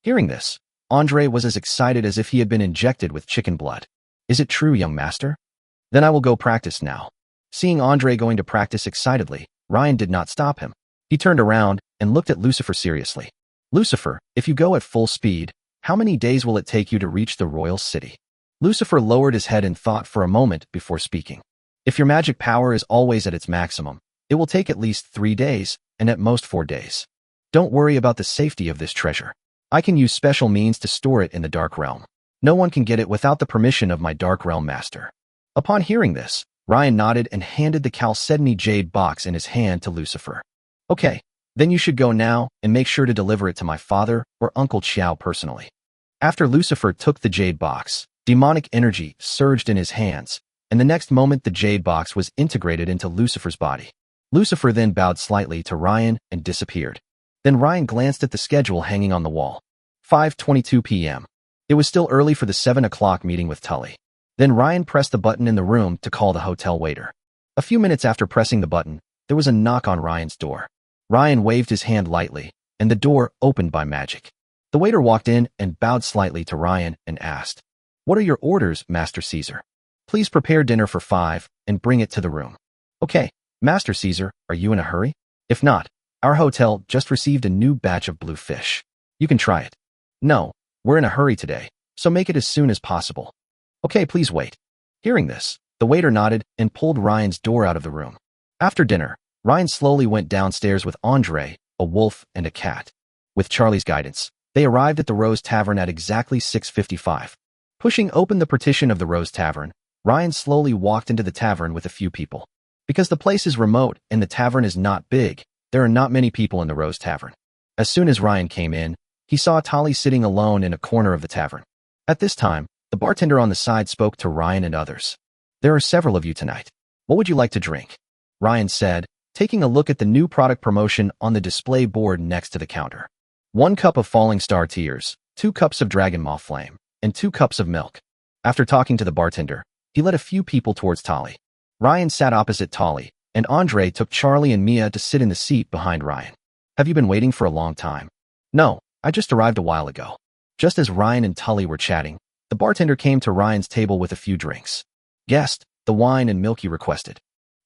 Hearing this, Andre was as excited as if he had been injected with chicken blood. Is it true, young master? Then I will go practice now. Seeing Andre going to practice excitedly, Ryan did not stop him. He turned around and looked at Lucifer seriously. Lucifer, if you go at full speed, how many days will it take you to reach the royal city? Lucifer lowered his head and thought for a moment before speaking. If your magic power is always at its maximum, it will take at least 3 days, and at most 4 days. Don't worry about the safety of this treasure. I can use special means to store it in the Dark Realm. No one can get it without the permission of my Dark Realm master. Upon hearing this, Ryan nodded and handed the Chalcedony jade box in his hand to Lucifer. Okay, then you should go now and make sure to deliver it to my father or Uncle Qiao personally. After Lucifer took the jade box, demonic energy surged in his hands, and the next moment the jade box was integrated into Lucifer's body. Lucifer then bowed slightly to Ryan and disappeared. Then Ryan glanced at the schedule hanging on the wall. 5:22 p.m. It was still early for the 7 o'clock meeting with Tully. Then Ryan pressed the button in the room to call the hotel waiter. A few minutes after pressing the button, there was a knock on Ryan's door. Ryan waved his hand lightly, and the door opened by magic. The waiter walked in and bowed slightly to Ryan and asked, "What are your orders, Master Caesar? Please prepare dinner for 5 and bring it to the room." Okay, Master Caesar, are you in a hurry? If not, our hotel just received a new batch of blue fish. You can try it. No, we're in a hurry today, so make it as soon as possible. Okay, please wait. Hearing this, the waiter nodded and pulled Ryan's door out of the room. After dinner, Ryan slowly went downstairs with Andre, a wolf, and a cat. With Charlie's guidance, they arrived at the Rose Tavern at exactly 6:55. Pushing open the partition of the Rose Tavern, Ryan slowly walked into the tavern with a few people. Because the place is remote and the tavern is not big, there are not many people in the Rose Tavern. As soon as Ryan came in, he saw Tali sitting alone in a corner of the tavern. At this time, the bartender on the side spoke to Ryan and others. There are several of you tonight. What would you like to drink? Ryan said, taking a look at the new product promotion on the display board next to the counter. 1 cup of Falling Star Tears, 2 cups of Dragon Maw Flame, and 2 cups of milk. After talking to the bartender, he led a few people towards Tali. Ryan sat opposite Tali, and Andre took Charlie and Mia to sit in the seat behind Ryan. Have you been waiting for a long time? No, I just arrived a while ago. Just as Ryan and Tully were chatting, the bartender came to Ryan's table with a few drinks. Guessed, the wine and milk you requested.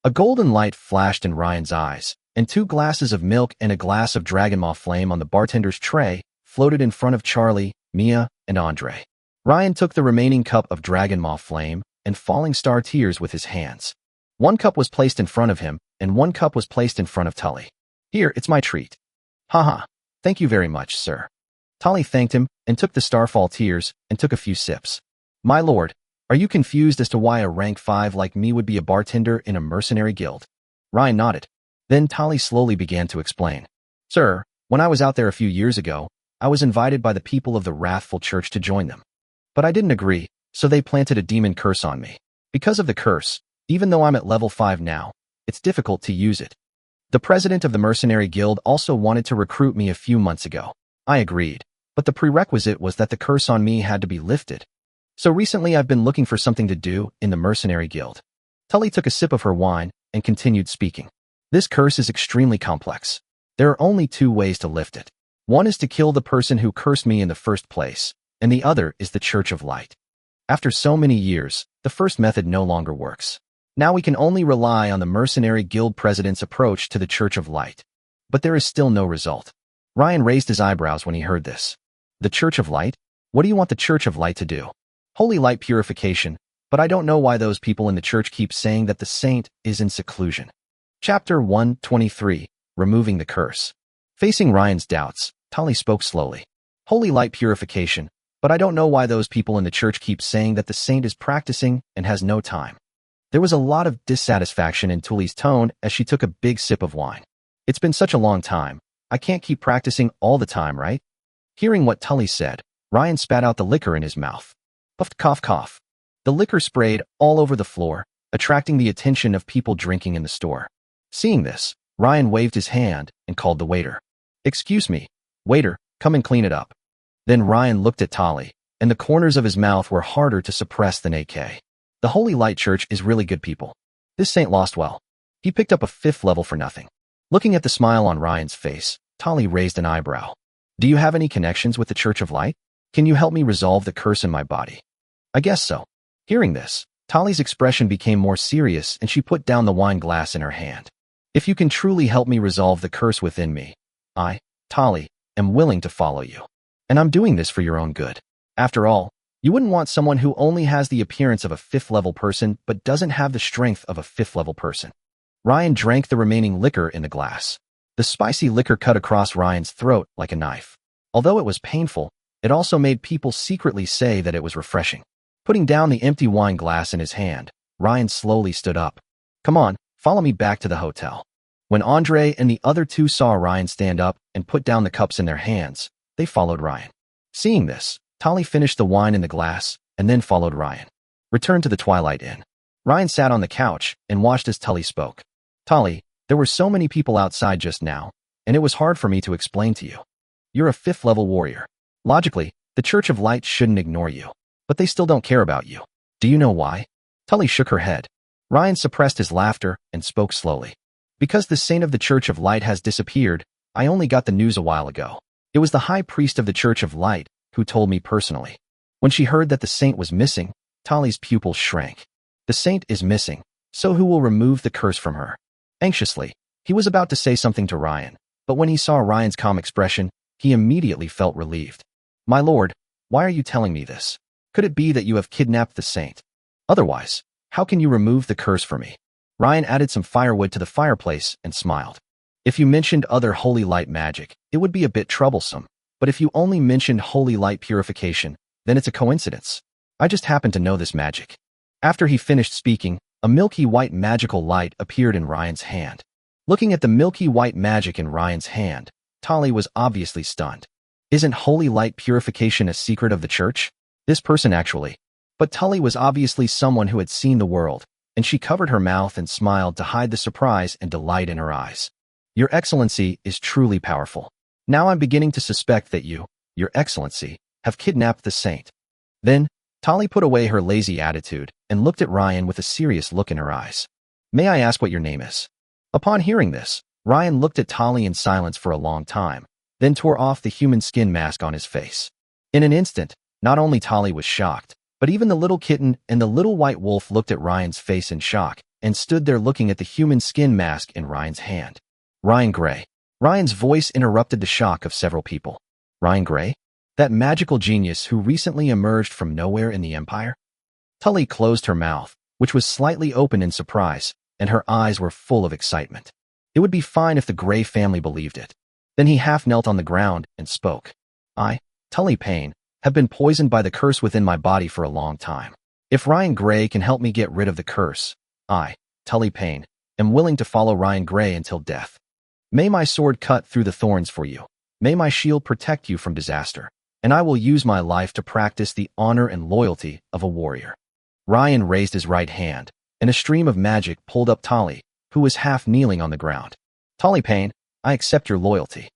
A golden light flashed in Ryan's eyes, and 2 glasses of milk and a glass of Dragon Maw Flame on the bartender's tray floated in front of Charlie, Mia, and Andre. Ryan took the remaining cup of Dragon Maw Flame and Falling Star Tears with his hands. 1 cup was placed in front of him, and 1 cup was placed in front of Tully. Here, it's my treat. Haha, thank you very much, sir. Tully thanked him and took the Starfall Tears and took a few sips. My lord, are you confused as to why a rank 5 like me would be a bartender in a mercenary guild? Ryan nodded. Then Tully slowly began to explain. Sir, when I was out there a few years ago, I was invited by the people of the Wrathful Church to join them. But I didn't agree, so they planted a demon curse on me. Because of the curse, even though I'm at level 5 now, it's difficult to use it. The president of the Mercenary Guild also wanted to recruit me a few months ago. I agreed, but the prerequisite was that the curse on me had to be lifted. So recently I've been looking for something to do in the Mercenary Guild. Tully took a sip of her wine and continued speaking. This curse is extremely complex. There are only 2 ways to lift it. One is to kill the person who cursed me in the first place, and the other is the Church of Light. After so many years, the first method no longer works. Now we can only rely on the Mercenary Guild President's approach to the Church of Light. But there is still no result. Ryan raised his eyebrows when he heard this. The Church of Light? What do you want the Church of Light to do? Holy light purification, but I don't know why those people in the church keep saying that the saint is in seclusion. Chapter 123, Removing the Curse. Facing Ryan's doubts, Tali spoke slowly. Holy light purification, but I don't know why those people in the church keep saying that the saint is practicing and has no time. There was a lot of dissatisfaction in Tuli's tone as she took a big sip of wine. It's been such a long time. I can't keep practicing all the time, right? Hearing what Tully said, Ryan spat out the liquor in his mouth. Puffed, cough, cough. The liquor sprayed all over the floor, attracting the attention of people drinking in the store. Seeing this, Ryan waved his hand and called the waiter. Excuse me, waiter, come and clean it up. Then Ryan looked at Tali, and the corners of his mouth were harder to suppress than AK. The Holy Light Church is really good people. This saint lost well. He picked up a 5th level for nothing. Looking at the smile on Ryan's face, Tali raised an eyebrow. Do you have any connections with the Church of Light? Can you help me resolve the curse in my body? I guess so. Hearing this, Tali's expression became more serious and she put down the wine glass in her hand. If you can truly help me resolve the curse within me, I, Tali, am willing to follow you. And I'm doing this for your own good. After all, you wouldn't want someone who only has the appearance of a 5th level person but doesn't have the strength of a 5th level person. Ryan drank the remaining liquor in the glass. The spicy liquor cut across Ryan's throat like a knife. Although it was painful, it also made people secretly say that it was refreshing. Putting down the empty wine glass in his hand, Ryan slowly stood up. Come on, follow me back to the hotel. When Andre and the other two saw Ryan stand up and put down the cups in their hands, they followed Ryan. Seeing this, Tali finished the wine in the glass and then followed Ryan. Returned to the Twilight Inn. Ryan sat on the couch and watched as Tully spoke. Tali, there were so many people outside just now, and it was hard for me to explain to you. You're a 5th level warrior. Logically, the Church of Light shouldn't ignore you, but they still don't care about you. Do you know why? Tully shook her head. Ryan suppressed his laughter and spoke slowly. Because the saint of the Church of Light has disappeared, I only got the news a while ago. It was the high priest of the Church of Light who told me personally. When she heard that the saint was missing, Tali's pupils shrank. The saint is missing, so who will remove the curse from her? Anxiously, he was about to say something to Ryan, but when he saw Ryan's calm expression, he immediately felt relieved. My lord, why are you telling me this? Could it be that you have kidnapped the saint? Otherwise, how can you remove the curse for me? Ryan added some firewood to the fireplace and smiled. If you mentioned other holy light magic, it would be a bit troublesome, but if you only mentioned holy light purification, then it's a coincidence. I just happen to know this magic. After he finished speaking, a milky white magical light appeared in Ryan's hand. Looking at the milky white magic in Ryan's hand, Tali was obviously stunned. Isn't holy light purification a secret of the church? This person actually. But Tali was obviously someone who had seen the world, and she covered her mouth and smiled to hide the surprise and delight in her eyes. Your Excellency is truly powerful. Now I'm beginning to suspect that you, Your Excellency, have kidnapped the saint. Then, Tali put away her lazy attitude and looked at Ryan with a serious look in her eyes. May I ask what your name is? Upon hearing this, Ryan looked at Tali in silence for a long time, then tore off the human skin mask on his face. In an instant, not only Tali was shocked, but even the little kitten and the little white wolf looked at Ryan's face in shock and stood there looking at the human skin mask in Ryan's hand. Ryan Gray. Ryan's voice interrupted the shock of several people. Ryan Gray? That magical genius who recently emerged from nowhere in the Empire? Tully closed her mouth, which was slightly open in surprise, and her eyes were full of excitement. It would be fine if the Gray family believed it. Then he half knelt on the ground and spoke. I, Tully Payne, have been poisoned by the curse within my body for a long time. If Ryan Gray can help me get rid of the curse, I, Tully Payne, am willing to follow Ryan Gray until death. May my sword cut through the thorns for you. May my shield protect you from disaster. And I will use my life to practice the honor and loyalty of a warrior. Ryan raised his right hand, and a stream of magic pulled up Tali, who was half kneeling on the ground. Tully Payne, I accept your loyalty.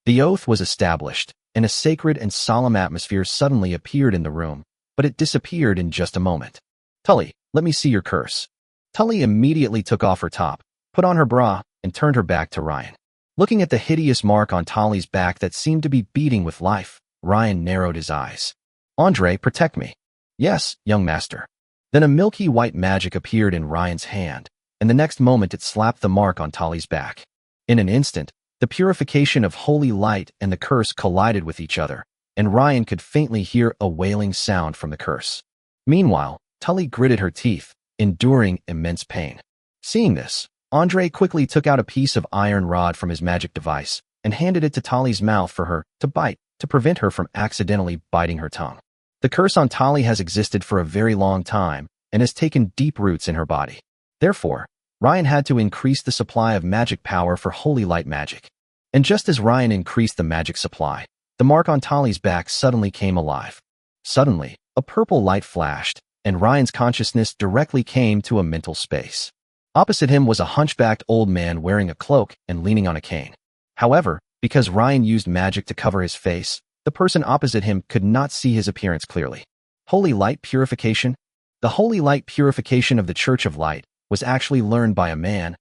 The oath was established, and a sacred and solemn atmosphere suddenly appeared in the room, but it disappeared in just a moment. Tully, let me see your curse. Tully immediately took off her top, put on her bra, and turned her back to Ryan. Looking at the hideous mark on Tali's back that seemed to be beating with life, Ryan narrowed his eyes. Andre, protect me. Yes, young master. Then a milky white magic appeared in Ryan's hand, and the next moment it slapped the mark on Tali's back. In an instant, the purification of holy light and the curse collided with each other, and Ryan could faintly hear a wailing sound from the curse. Meanwhile, Tully gritted her teeth, enduring immense pain. Seeing this, Andre quickly took out a piece of iron rod from his magic device and handed it to Tully's mouth for her to bite to prevent her from accidentally biting her tongue. The curse on Tully has existed for a very long time and has taken deep roots in her body. Therefore, Ryan had to increase the supply of magic power for holy light magic. And just as Ryan increased the magic supply, the mark on Tully's back suddenly came alive. Suddenly, a purple light flashed, and Ryan's consciousness directly came to a mental space. Opposite him was a hunchbacked old man wearing a cloak and leaning on a cane. However, because Ryan used magic to cover his face, the person opposite him could not see his appearance clearly. Holy light purification? The holy light purification of the Church of Light was actually learned by a man.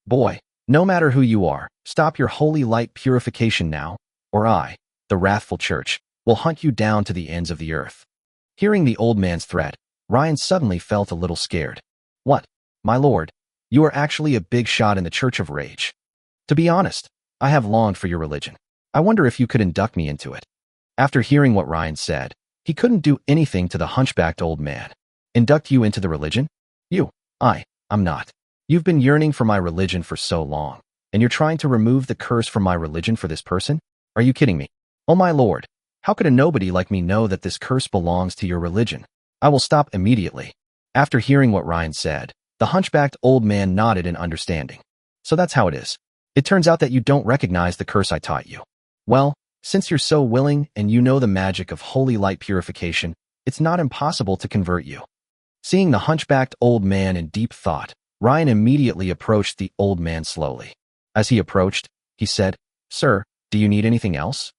Boy, no matter who you are, stop your holy light purification now, or I, the wrathful church, will hunt you down to the ends of the earth. Hearing the old man's threat, Ryan suddenly felt a little scared. What, my lord? You are actually a big shot in the Church of Rage. To be honest, I have longed for your religion. I wonder if you could induct me into it. After hearing what Ryan said, he couldn't do anything to the hunchbacked old man. Induct you into the religion? I'm not. You've been yearning for my religion for so long, and you're trying to remove the curse from my religion for this person? Are you kidding me? Oh my lord, how could a nobody like me know that this curse belongs to your religion? I will stop immediately. After hearing what Ryan said, the hunchbacked old man nodded in understanding. So that's how it is. It turns out that you don't recognize the curse I taught you. Well, since you're so willing and you know the magic of holy light purification, it's not impossible to convert you. Seeing the hunchbacked old man in deep thought, Ryan immediately approached the old man slowly. As he approached, he said, "Sir, do you need anything else?"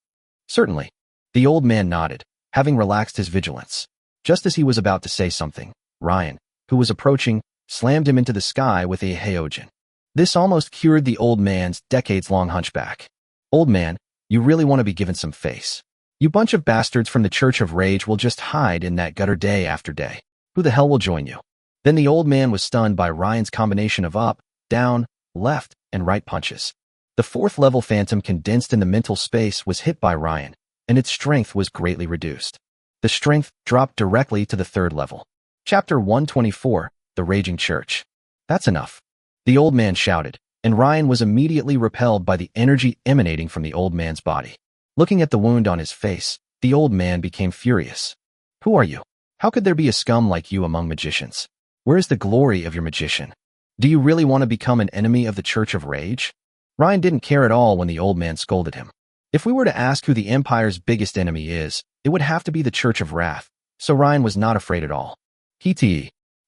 "Certainly." The old man nodded, having relaxed his vigilance. Just as he was about to say something, Ryan, who was approaching, slammed him into the sky with a Hyogen. This almost cured the old man's decades-long hunchback. "Old man, you really want to be given some face. You bunch of bastards from the Church of Rage will just hide in that gutter day after day. Who the hell will join you?" Then the old man was stunned by Ryan's combination of up, down, left, and right punches. The fourth-level phantom condensed in the mental space was hit by Ryan, and its strength was greatly reduced. The strength dropped directly to the third level. Chapter 124, The Raging Church. "That's enough," the old man shouted, and Ryan was immediately repelled by the energy emanating from the old man's body. Looking at the wound on his face, the old man became furious. "Who are you? How could there be a scum like you among magicians? Where is the glory of your magician? Do you really want to become an enemy of the Church of Rage?" Ryan didn't care at all when the old man scolded him. If we were to ask who the Empire's biggest enemy is, it would have to be the Church of Wrath, so Ryan was not afraid at all.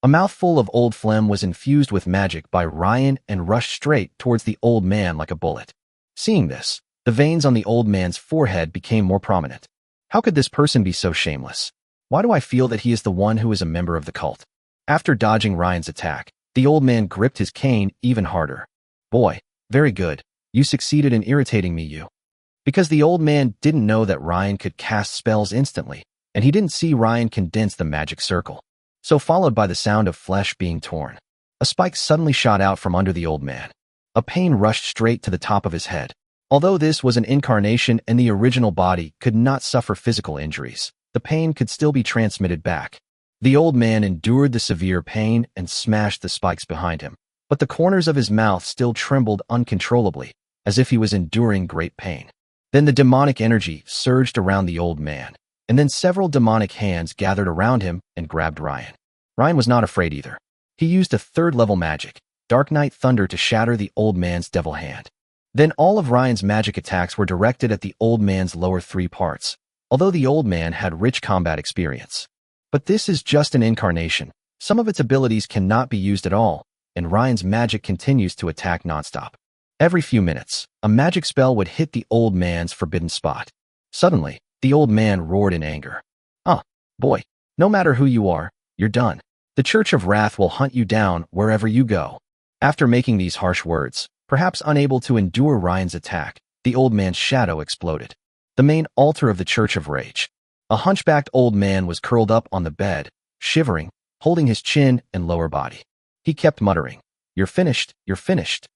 A mouthful of old phlegm was infused with magic by Ryan and rushed straight towards the old man like a bullet. Seeing this, the veins on the old man's forehead became more prominent. How could this person be so shameless? Why do I feel that he is the one who is a member of the cult? After dodging Ryan's attack, the old man gripped his cane even harder. "Boy, very good. You succeeded in irritating me, you." Because the old man didn't know that Ryan could cast spells instantly, and he didn't see Ryan condense the magic circle. So followed by the sound of flesh being torn, a spike suddenly shot out from under the old man. A pain rushed straight to the top of his head. Although this was an incarnation and the original body could not suffer physical injuries, the pain could still be transmitted back. The old man endured the severe pain and smashed the spikes behind him, but the corners of his mouth still trembled uncontrollably, as if he was enduring great pain. Then the demonic energy surged around the old man, and then several demonic hands gathered around him and grabbed Ryan. Ryan was not afraid either. He used a third-level magic, Dark Night Thunder, to shatter the old man's devil hand. Then all of Ryan's magic attacks were directed at the old man's lower three parts, although the old man had rich combat experience. But this is just an incarnation. Some of its abilities cannot be used at all, and Ryan's magic continues to attack nonstop. Every few minutes, a magic spell would hit the old man's forbidden spot. Suddenly, the old man roared in anger. Boy, no matter who you are, you're done. The Church of Wrath will hunt you down wherever you go." After making these harsh words, perhaps unable to endure Ryan's attack, the old man's shadow exploded. The main altar of the Church of Rage. A hunchbacked old man was curled up on the bed, shivering, holding his chin and lower body. He kept muttering, "You're finished, you're finished."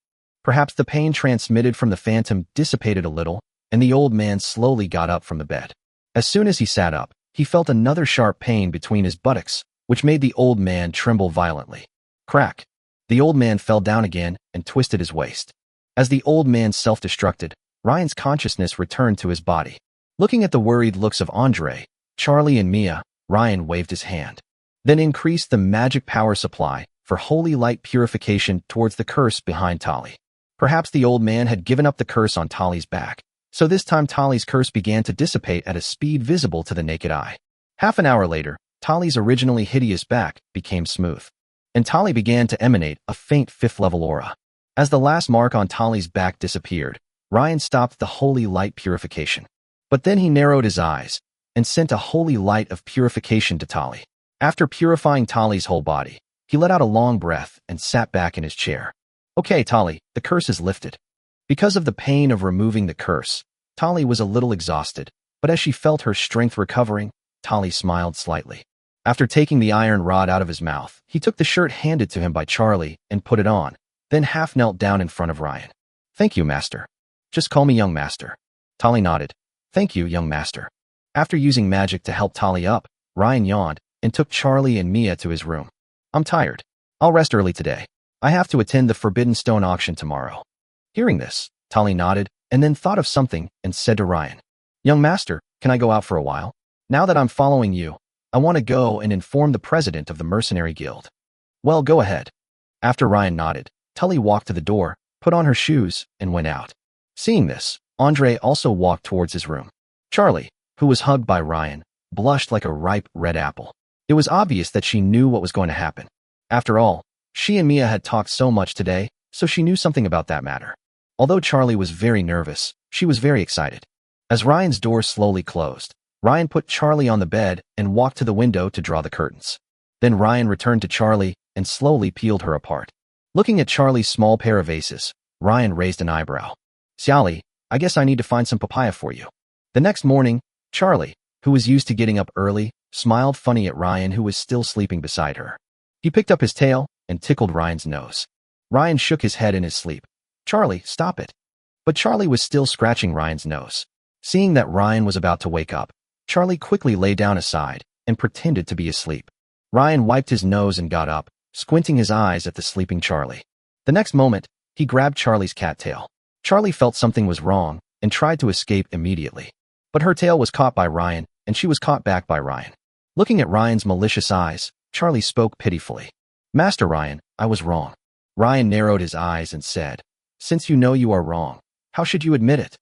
Perhaps the pain transmitted from the phantom dissipated a little, and the old man slowly got up from the bed. As soon as he sat up, he felt another sharp pain between his buttocks, which made the old man tremble violently. Crack! The old man fell down again and twisted his waist. As the old man self-destructed, Ryan's consciousness returned to his body. Looking at the worried looks of Andre, Charlie, and Mia, Ryan waved his hand. Then increased the magic power supply for holy light purification towards the curse behind Tali. Perhaps the old man had given up the curse on Tali's back, so this time Tali's curse began to dissipate at a speed visible to the naked eye. Half an hour later, Tali's originally hideous back became smooth, and Tali began to emanate a faint fifth-level aura. As the last mark on Tali's back disappeared, Ryan stopped the holy light purification. But then he narrowed his eyes and sent a holy light of purification to Tali. After purifying Tali's whole body, he let out a long breath and sat back in his chair. Okay, Tali, the curse is lifted. Because of the pain of removing the curse, Tali was a little exhausted, but as she felt her strength recovering, Tali smiled slightly. After taking the iron rod out of his mouth, he took the shirt handed to him by Charlie and put it on, then half knelt down in front of Ryan. Thank you, Master. Just call me Young Master. Tali nodded. Thank you, Young Master. After using magic to help Tali up, Ryan yawned and took Charlie and Mia to his room. I'm tired. I'll rest early today. I have to attend the Forbidden Stone auction tomorrow. Hearing this, Tali nodded and then thought of something and said to Ryan, Young Master, can I go out for a while? Now that I'm following you, I want to go and inform the president of the Mercenary Guild. Well, go ahead. After Ryan nodded, Tali walked to the door, put on her shoes, and went out. Seeing this, Andre also walked towards his room. Charlie, who was hugged by Ryan, blushed like a ripe red apple. It was obvious that she knew what was going to happen. After all, she and Mia had talked so much today, so she knew something about that matter. Although Charlie was very nervous, she was very excited. As Ryan's door slowly closed, Ryan put Charlie on the bed and walked to the window to draw the curtains. Then Ryan returned to Charlie and slowly peeled her apart. Looking at Charlie's small pair of aces, Ryan raised an eyebrow. Xiali, I guess I need to find some papaya for you. The next morning, Charlie, who was used to getting up early, smiled funny at Ryan, who was still sleeping beside her. He picked up his tail and tickled Ryan's nose. Ryan shook his head in his sleep. Charlie, stop it. But Charlie was still scratching Ryan's nose. Seeing that Ryan was about to wake up, Charlie quickly lay down aside and pretended to be asleep. Ryan wiped his nose and got up, squinting his eyes at the sleeping Charlie. The next moment, he grabbed Charlie's cattail. Charlie felt something was wrong and tried to escape immediately. But her tail was caught by Ryan, and she was caught back by Ryan. Looking at Ryan's malicious eyes, Charlie spoke pitifully. Master Ryan, I was wrong. Ryan narrowed his eyes and said, Since you know you are wrong, how should you admit it?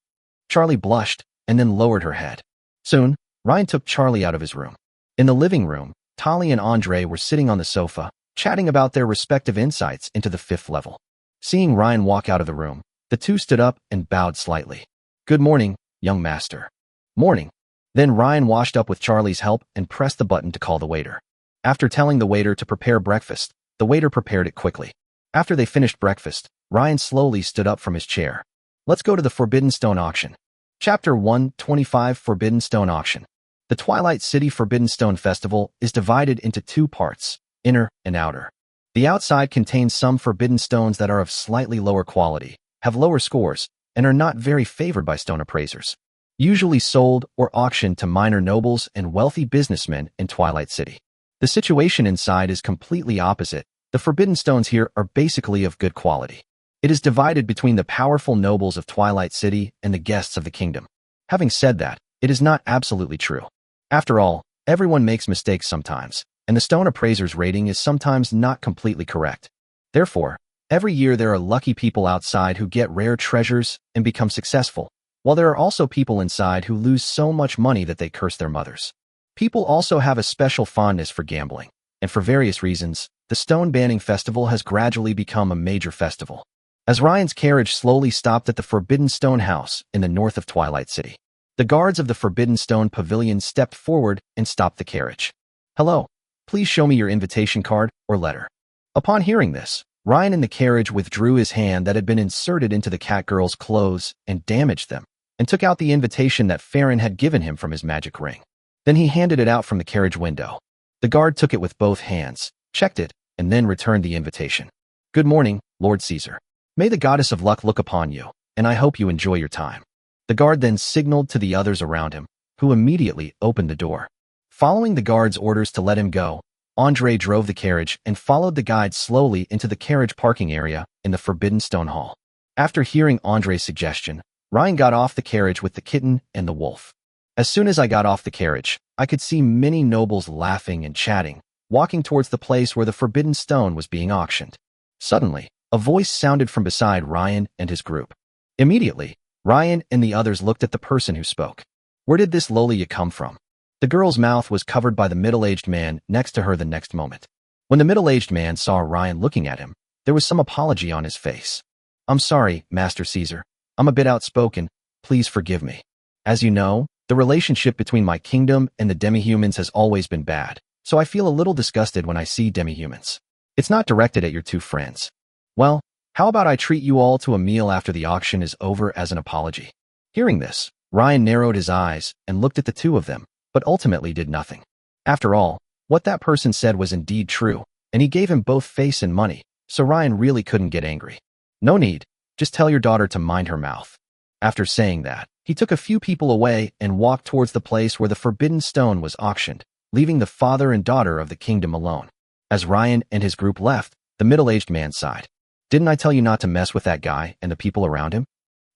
Charlie blushed and then lowered her head. Soon, Ryan took Charlie out of his room. In the living room, Tali and Andre were sitting on the sofa, chatting about their respective insights into the 5th level. Seeing Ryan walk out of the room, the two stood up and bowed slightly. Good morning, young master. Morning. Then Ryan washed up with Charlie's help and pressed the button to call the waiter. After telling the waiter to prepare breakfast, the waiter prepared it quickly. After they finished breakfast, Ryan slowly stood up from his chair. Let's go to the Forbidden Stone auction. Chapter 125 Forbidden Stone Auction. The Twilight City Forbidden Stone Festival is divided into 2 parts, inner and outer. The outside contains some forbidden stones that are of slightly lower quality, have lower scores, and are not very favored by stone appraisers. Usually sold or auctioned to minor nobles and wealthy businessmen in Twilight City. The situation inside is completely opposite. The forbidden stones here are basically of good quality. It is divided between the powerful nobles of Twilight City and the guests of the kingdom. Having said that, it is not absolutely true. After all, everyone makes mistakes sometimes, and the stone appraiser's rating is sometimes not completely correct. Therefore, every year there are lucky people outside who get rare treasures and become successful, while there are also people inside who lose so much money that they curse their mothers. People also have a special fondness for gambling, and for various reasons, the Stone Banning Festival has gradually become a major festival. As Ryan's carriage slowly stopped at the Forbidden Stone House in the north of Twilight City, the guards of the Forbidden Stone Pavilion stepped forward and stopped the carriage. Hello, please show me your invitation card or letter. Upon hearing this, Ryan in the carriage withdrew his hand that had been inserted into the cat girl's clothes and damaged them, and took out the invitation that Farron had given him from his magic ring. Then he handed it out from the carriage window. The guard took it with both hands, checked it, and then returned the invitation. Good morning, Lord Caesar. May the goddess of luck look upon you, and I hope you enjoy your time. The guard then signaled to the others around him, who immediately opened the door. Following the guard's orders to let him go, Andre drove the carriage and followed the guide slowly into the carriage parking area in the Forbidden Stone Hall. After hearing Andre's suggestion, Ryan got off the carriage with the kitten and the wolf. As soon as I got off the carriage, I could see many nobles laughing and chatting, walking towards the place where the Forbidden Stone was being auctioned. Suddenly, a voice sounded from beside Ryan and his group. Immediately, Ryan and the others looked at the person who spoke. Where did this Lolia come from? The girl's mouth was covered by the middle-aged man next to her the next moment. When the middle-aged man saw Ryan looking at him, there was some apology on his face. I'm sorry, Master Caesar. I'm a bit outspoken. Please forgive me. As you know, the relationship between my kingdom and the demi-humans has always been bad, so I feel a little disgusted when I see demi-humans. It's not directed at your two friends. Well, how about I treat you all to a meal after the auction is over as an apology? Hearing this, Ryan narrowed his eyes and looked at the two of them, but ultimately did nothing. After all, what that person said was indeed true, and he gave him both face and money, so Ryan really couldn't get angry. No need, just tell your daughter to mind her mouth. After saying that, he took a few people away and walked towards the place where the Forbidden Stone was auctioned, leaving the father and daughter of the kingdom alone. As Ryan and his group left, the middle-aged man sighed. Didn't I tell you not to mess with that guy and the people around him?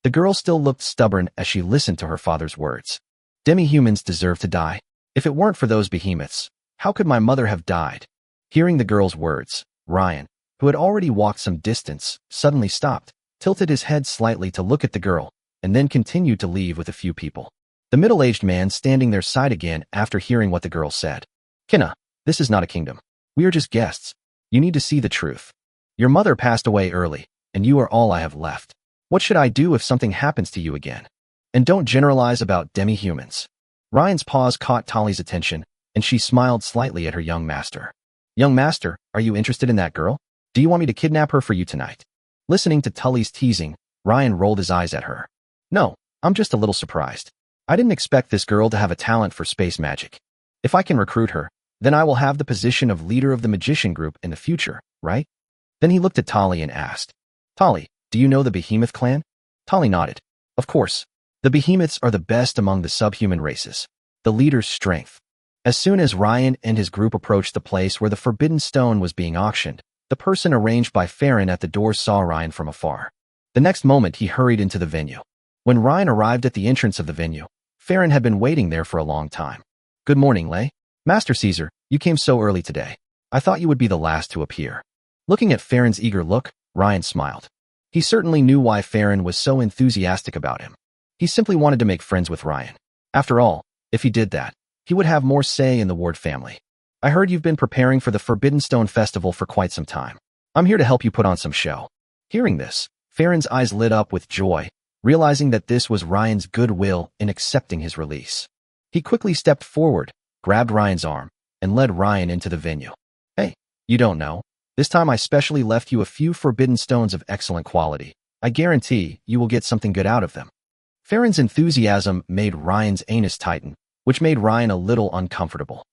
The girl still looked stubborn as she listened to her father's words. Demi-humans deserve to die. If it weren't for those behemoths, how could my mother have died? Hearing the girl's words, Ryan, who had already walked some distance, suddenly stopped, tilted his head slightly to look at the girl, and then continued to leave with a few people. The middle-aged man standing there sighed again after hearing what the girl said. Kinna, this is not a kingdom. We are just guests. You need to see the truth. Your mother passed away early, and you are all I have left. What should I do if something happens to you again? And don't generalize about demi-humans. Ryan's pause caught Tali's attention, and she smiled slightly at her young master. Young master, are you interested in that girl? Do you want me to kidnap her for you tonight? Listening to Tully's teasing, Ryan rolled his eyes at her. No, I'm just a little surprised. I didn't expect this girl to have a talent for space magic. If I can recruit her, then I will have the position of leader of the magician group in the future, right? Then he looked at Tali and asked, Tali, do you know the Behemoth clan? Tali nodded. Of course. The Behemoths are the best among the subhuman races. The leader's strength. As soon as Ryan and his group approached the place where the Forbidden Stone was being auctioned, the person arranged by Farron at the door saw Ryan from afar. The next moment he hurried into the venue. When Ryan arrived at the entrance of the venue, Farron had been waiting there for a long time. Good morning, Lay. Master Caesar, you came so early today. I thought you would be the last to appear. Looking at Farron's eager look, Ryan smiled. He certainly knew why Farron was so enthusiastic about him. He simply wanted to make friends with Ryan. After all, if he did that, he would have more say in the Ward family. I heard you've been preparing for the Forbidden Stone Festival for quite some time. I'm here to help you put on some show. Hearing this, Farron's eyes lit up with joy, realizing that this was Ryan's goodwill in accepting his release. He quickly stepped forward, grabbed Ryan's arm, and led Ryan into the venue. Hey, you don't know. This time I specially left you a few forbidden stones of excellent quality. I guarantee you will get something good out of them. Farron's enthusiasm made Ryan's anus tighten, which made Ryan a little uncomfortable.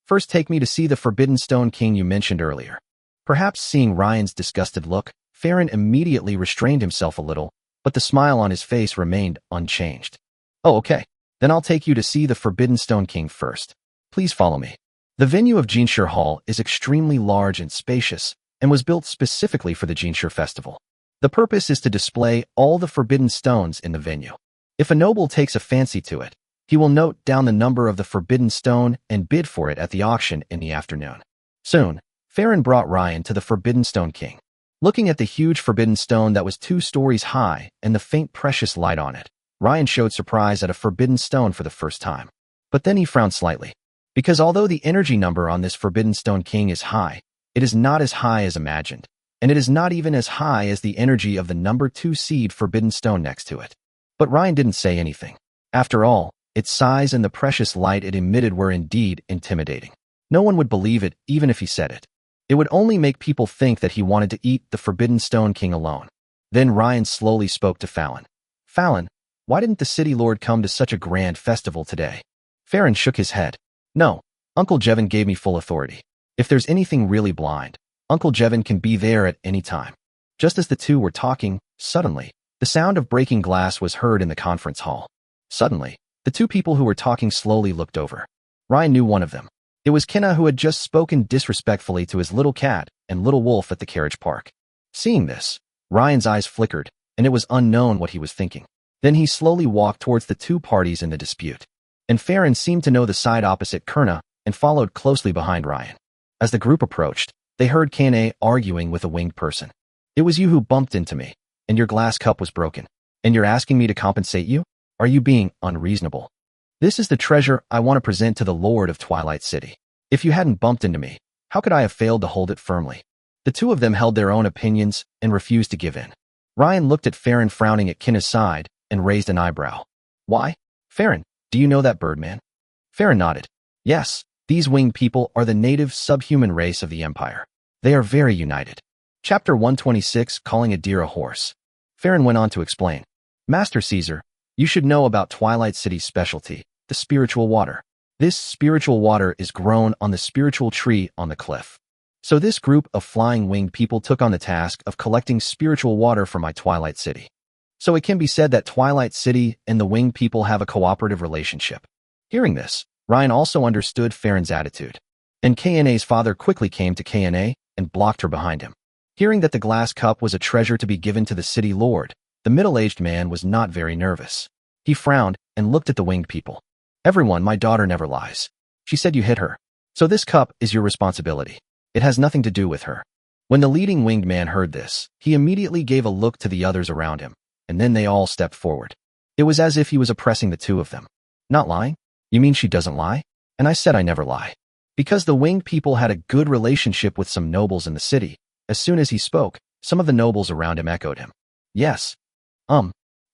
First take me to see the Forbidden Stone King you mentioned earlier. Perhaps seeing Ryan's disgusted look, Farron immediately restrained himself a little, but the smile on his face remained unchanged. Oh, okay. Then I'll take you to see the Forbidden Stone King first. Please follow me. The venue of Jinshur Hall is extremely large and spacious, and was built specifically for the Jinshur Festival. The purpose is to display all the forbidden stones in the venue. If a noble takes a fancy to it, he will note down the number of the forbidden stone and bid for it at the auction in the afternoon. Soon, Farron brought Ryan to the Forbidden Stone King. Looking at the huge forbidden stone that was 2 stories high and the faint precious light on it, Ryan showed surprise at a forbidden stone for the first time. But then he frowned slightly. Because although the energy number on this Forbidden Stone King is high, it is not as high as imagined, and it is not even as high as the energy of the number 2 seed Forbidden Stone next to it. But Ryan didn't say anything. After all, its size and the precious light it emitted were indeed intimidating. No one would believe it even if he said it. It would only make people think that he wanted to eat the Forbidden Stone King alone. Then Ryan slowly spoke to Fallon. Fallon, why didn't the city lord come to such a grand festival today? Farron shook his head. No, Uncle Jevin gave me full authority. If there's anything really blind, Uncle Jevin can be there at any time. Just as the two were talking, suddenly, the sound of breaking glass was heard in the conference hall. Suddenly, the 2 people who were talking slowly looked over. Ryan knew one of them. It was Kenna who had just spoken disrespectfully to his little cat and little wolf at the carriage park. Seeing this, Ryan's eyes flickered, and it was unknown what he was thinking. Then he slowly walked towards the two parties in the dispute. And Farron seemed to know the side opposite Kurna and followed closely behind Ryan. As the group approached, they heard Kana arguing with a winged person. "It was you who bumped into me, and your glass cup was broken. And you're asking me to compensate you? Are you being unreasonable? This is the treasure I want to present to the Lord of Twilight City. If you hadn't bumped into me, how could I have failed to hold it firmly?" The two of them held their own opinions and refused to give in. Ryan looked at Farron frowning at Kenna's side and raised an eyebrow. "Why? Farron, do you know that Birdman?" Farron nodded. "Yes, these winged people are the native subhuman race of the Empire. They are very united." Chapter 126, Calling a Deer a Horse. Farron went on to explain. "Master Caesar, you should know about Twilight City's specialty, the spiritual water. This spiritual water is grown on the spiritual tree on the cliff. So this group of flying winged people took on the task of collecting spiritual water for my Twilight City. So it can be said that Twilight City and the winged people have a cooperative relationship." Hearing this, Ryan also understood Farron's attitude. And Kna's father quickly came to Kna and blocked her behind him. Hearing that the glass cup was a treasure to be given to the city lord, the middle-aged man was not very nervous. He frowned and looked at the winged people. "Everyone, my daughter never lies. She said you hit her. So this cup is your responsibility. It has nothing to do with her." When the leading winged man heard this, he immediately gave a look to the others around him, and then they all stepped forward. It was as if he was oppressing the two of them. "Not lying? You mean she doesn't lie? And I said I never lie." Because the winged people had a good relationship with some nobles in the city, as soon as he spoke, some of the nobles around him echoed him. "Yes.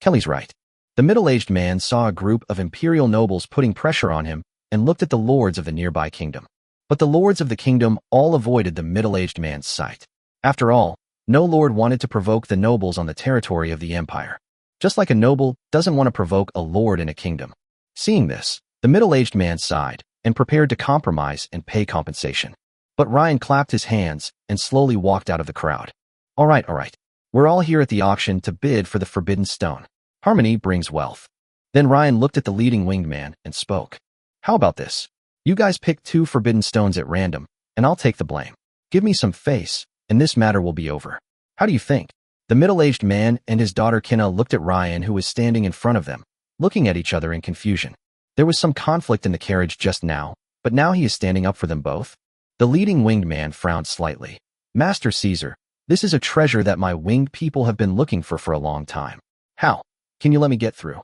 Kelly's right." The middle-aged man saw a group of imperial nobles putting pressure on him and looked at the lords of the nearby kingdom. But the lords of the kingdom all avoided the middle-aged man's sight. After all, no lord wanted to provoke the nobles on the territory of the empire. Just like a noble doesn't want to provoke a lord in a kingdom. Seeing this, the middle-aged man sighed and prepared to compromise and pay compensation. But Ryan clapped his hands and slowly walked out of the crowd. All right. We're all here at the auction to bid for the Forbidden Stone. Harmony brings wealth." Then Ryan looked at the leading winged man and spoke. "How about this? You guys pick 2 forbidden stones at random, and I'll take the blame. Give me some face, and this matter will be over. How do you think?" The middle-aged man and his daughter Kenna looked at Ryan, who was standing in front of them, looking at each other in confusion. There was some conflict in the carriage just now, but now he is standing up for them both. The leading winged man frowned slightly. "Master Caesar, this is a treasure that my winged people have been looking for a long time. How? Can you let me get through?"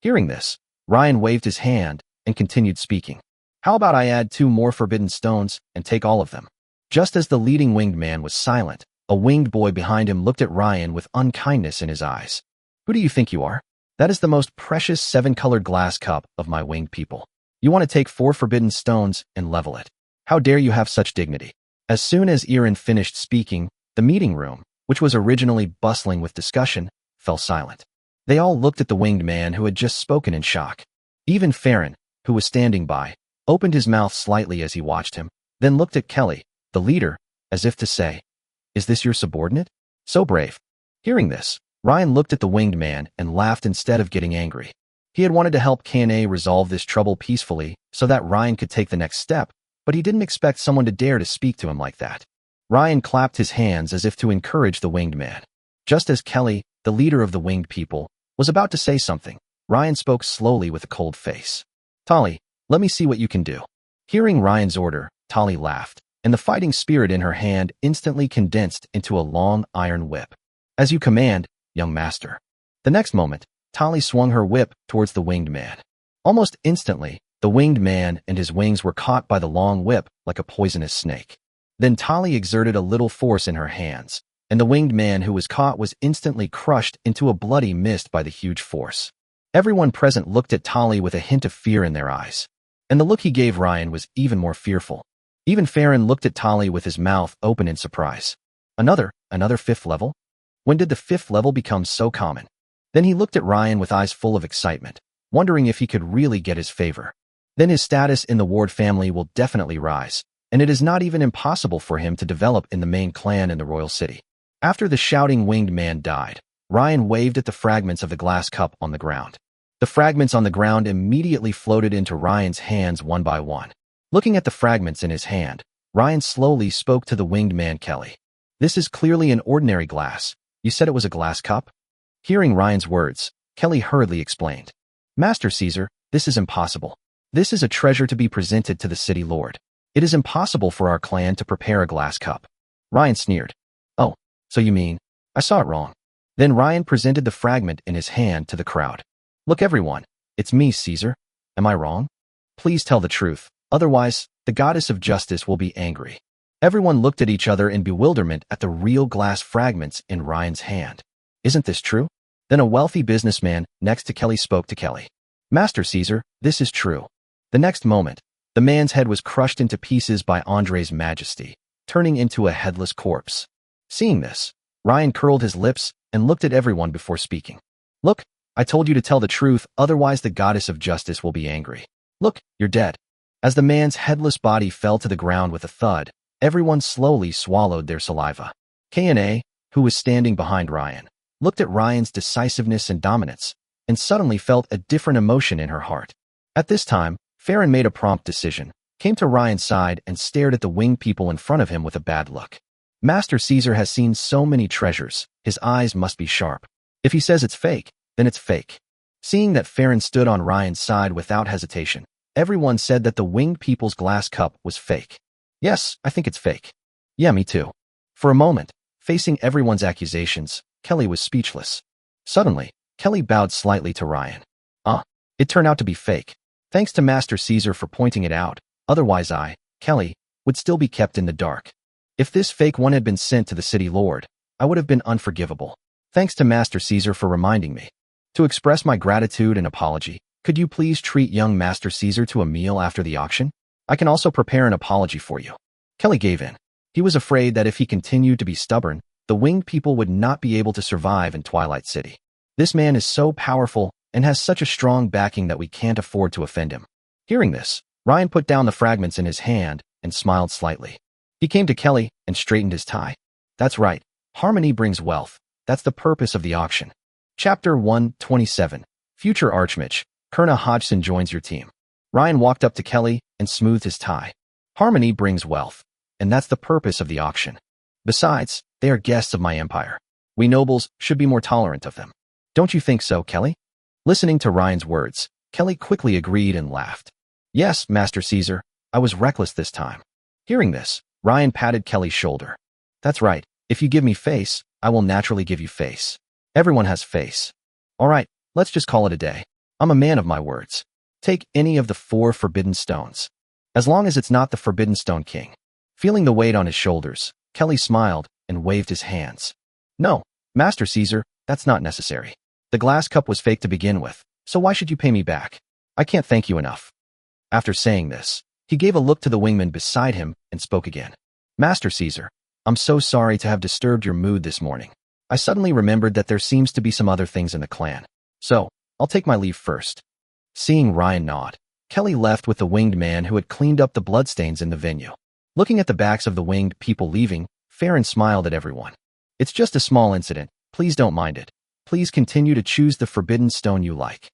Hearing this, Ryan waved his hand and continued speaking. "How about I add 2 more forbidden stones and take all of them?" Just as the leading winged man was silent, a winged boy behind him looked at Ryan with unkindness in his eyes. "Who do you think you are? That is the most precious 7-colored glass cup of my winged people. You want to take 4 forbidden stones and level it. How dare you have such dignity?" As soon as Irin finished speaking, the meeting room, which was originally bustling with discussion, fell silent. They all looked at the winged man who had just spoken in shock. Even Farron, who was standing by, opened his mouth slightly as he watched him, then looked at Kelly, the leader, as if to say, "Is this your subordinate? So brave." Hearing this, Ryan looked at the winged man and laughed instead of getting angry. He had wanted to help Kana resolve this trouble peacefully so that Ryan could take the next step, but he didn't expect someone to dare to speak to him like that. Ryan clapped his hands as if to encourage the winged man. Just as Kelly, the leader of the winged people, was about to say something, Ryan spoke slowly with a cold face. "Tali, let me see what you can do." Hearing Ryan's order, Tali laughed, and the fighting spirit in her hand instantly condensed into a long iron whip. "As you command, young master." The next moment, Tali swung her whip towards the winged man. Almost instantly, the winged man and his wings were caught by the long whip like a poisonous snake. Then Tali exerted a little force in her hands, and the winged man who was caught was instantly crushed into a bloody mist by the huge force. Everyone present looked at Tali with a hint of fear in their eyes, and the look he gave Ryan was even more fearful. Even Farron looked at Tali with his mouth open in surprise. Another 5th level? When did the 5th level become so common? Then he looked at Ryan with eyes full of excitement, wondering if he could really get his favor. Then his status in the Ward family will definitely rise, and it is not even impossible for him to develop in the main clan in the royal city. After the shouting winged man died, Ryan waved at the fragments of the glass cup on the ground. The fragments on the ground immediately floated into Ryan's hands one by one. Looking at the fragments in his hand, Ryan slowly spoke to the winged man Kelly. This is clearly an ordinary glass. You said it was a glass cup? Hearing Ryan's words, Kelly hurriedly explained. Master Caesar, this is impossible. This is a treasure to be presented to the city lord. It is impossible for our clan to prepare a glass cup. Ryan sneered. Oh, so you mean, I saw it wrong. Then Ryan presented the fragment in his hand to the crowd. Look everyone, it's me, Caesar. Am I wrong? Please tell the truth, otherwise, the goddess of justice will be angry. Everyone looked at each other in bewilderment at the real glass fragments in Ryan's hand. Isn't this true? Then a wealthy businessman next to Kelly spoke to Kelly. Master Caesar, this is true. The next moment, the man's head was crushed into pieces by Andre's majesty, turning into a headless corpse. Seeing this, Ryan curled his lips and looked at everyone before speaking. Look, I told you to tell the truth, otherwise the goddess of justice will be angry. Look, you're dead. As the man's headless body fell to the ground with a thud, everyone slowly swallowed their saliva. K&A, who was standing behind Ryan, looked at Ryan's decisiveness and dominance, and suddenly felt a different emotion in her heart. At this time, Farron made a prompt decision, came to Ryan's side and stared at the winged people in front of him with a bad look. Master Caesar has seen so many treasures, his eyes must be sharp. If he says it's fake, then it's fake. Seeing that Farron stood on Ryan's side without hesitation, everyone said that the winged people's glass cup was fake. Yes, I think it's fake. Yeah, me too. For a moment, facing everyone's accusations, Kelly was speechless. Suddenly, Kelly bowed slightly to Ryan. It turned out to be fake. Thanks to Master Caesar for pointing it out, otherwise I, Kelly, would still be kept in the dark. If this fake one had been sent to the city lord, I would have been unforgivable. Thanks to Master Caesar for reminding me. To express my gratitude and apology, could you please treat young Master Caesar to a meal after the auction? I can also prepare an apology for you. Kelly gave in. He was afraid that if he continued to be stubborn, the winged people would not be able to survive in Twilight City. This man is so powerful and has such a strong backing that we can't afford to offend him. Hearing this, Ryan put down the fragments in his hand and smiled slightly. He came to Kelly and straightened his tie. That's right. Harmony brings wealth. That's the purpose of the auction. Chapter 127. Future Archmage, Kurna Hodgson joins your team. Ryan walked up to Kelly and smoothed his tie. Harmony brings wealth, and that's the purpose of the auction. Besides, they are guests of my empire. We nobles should be more tolerant of them. Don't you think so, Kelly? Listening to Ryan's words, Kelly quickly agreed and laughed. Yes, Master Caesar, I was reckless this time. Hearing this, Ryan patted Kelly's shoulder. That's right. If you give me face, I will naturally give you face. Everyone has face. All right, let's just call it a day. I'm a man of my words. Take any of the 4 forbidden stones. As long as it's not the Forbidden Stone King. Feeling the weight on his shoulders, Kelly smiled and waved his hands. No, Master Caesar, that's not necessary. The glass cup was fake to begin with, so why should you pay me back? I can't thank you enough. After saying this, he gave a look to the wingman beside him and spoke again. Master Caesar, I'm so sorry to have disturbed your mood this morning. I suddenly remembered that there seems to be some other things in the clan. So, I'll take my leave first. Seeing Ryan nod, Kelly left with the winged man who had cleaned up the bloodstains in the venue. Looking at the backs of the winged people leaving, Farron smiled at everyone. It's just a small incident, please don't mind it. Please continue to choose the forbidden stone you like.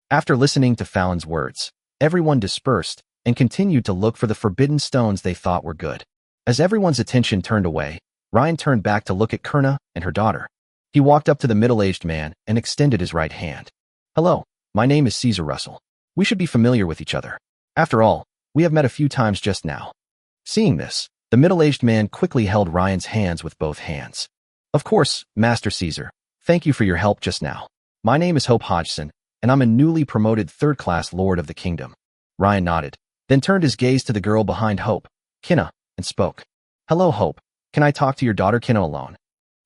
After listening to Fallon's words, everyone dispersed and continued to look for the forbidden stones they thought were good. As everyone's attention turned away, Ryan turned back to look at Kurna and her daughter. He walked up to the middle-aged man and extended his right hand. Hello, my name is Caesar Russell. We should be familiar with each other. After all, we have met a few times just now. Seeing this, the middle-aged man quickly held Ryan's hands with both hands. Of course, Master Caesar. Thank you for your help just now. My name is Hope Hodgson, and I'm a newly promoted third-class lord of the kingdom. Ryan nodded, then turned his gaze to the girl behind Hope, Kinna, and spoke. Hello, Hope. Can I talk to your daughter Kinna alone?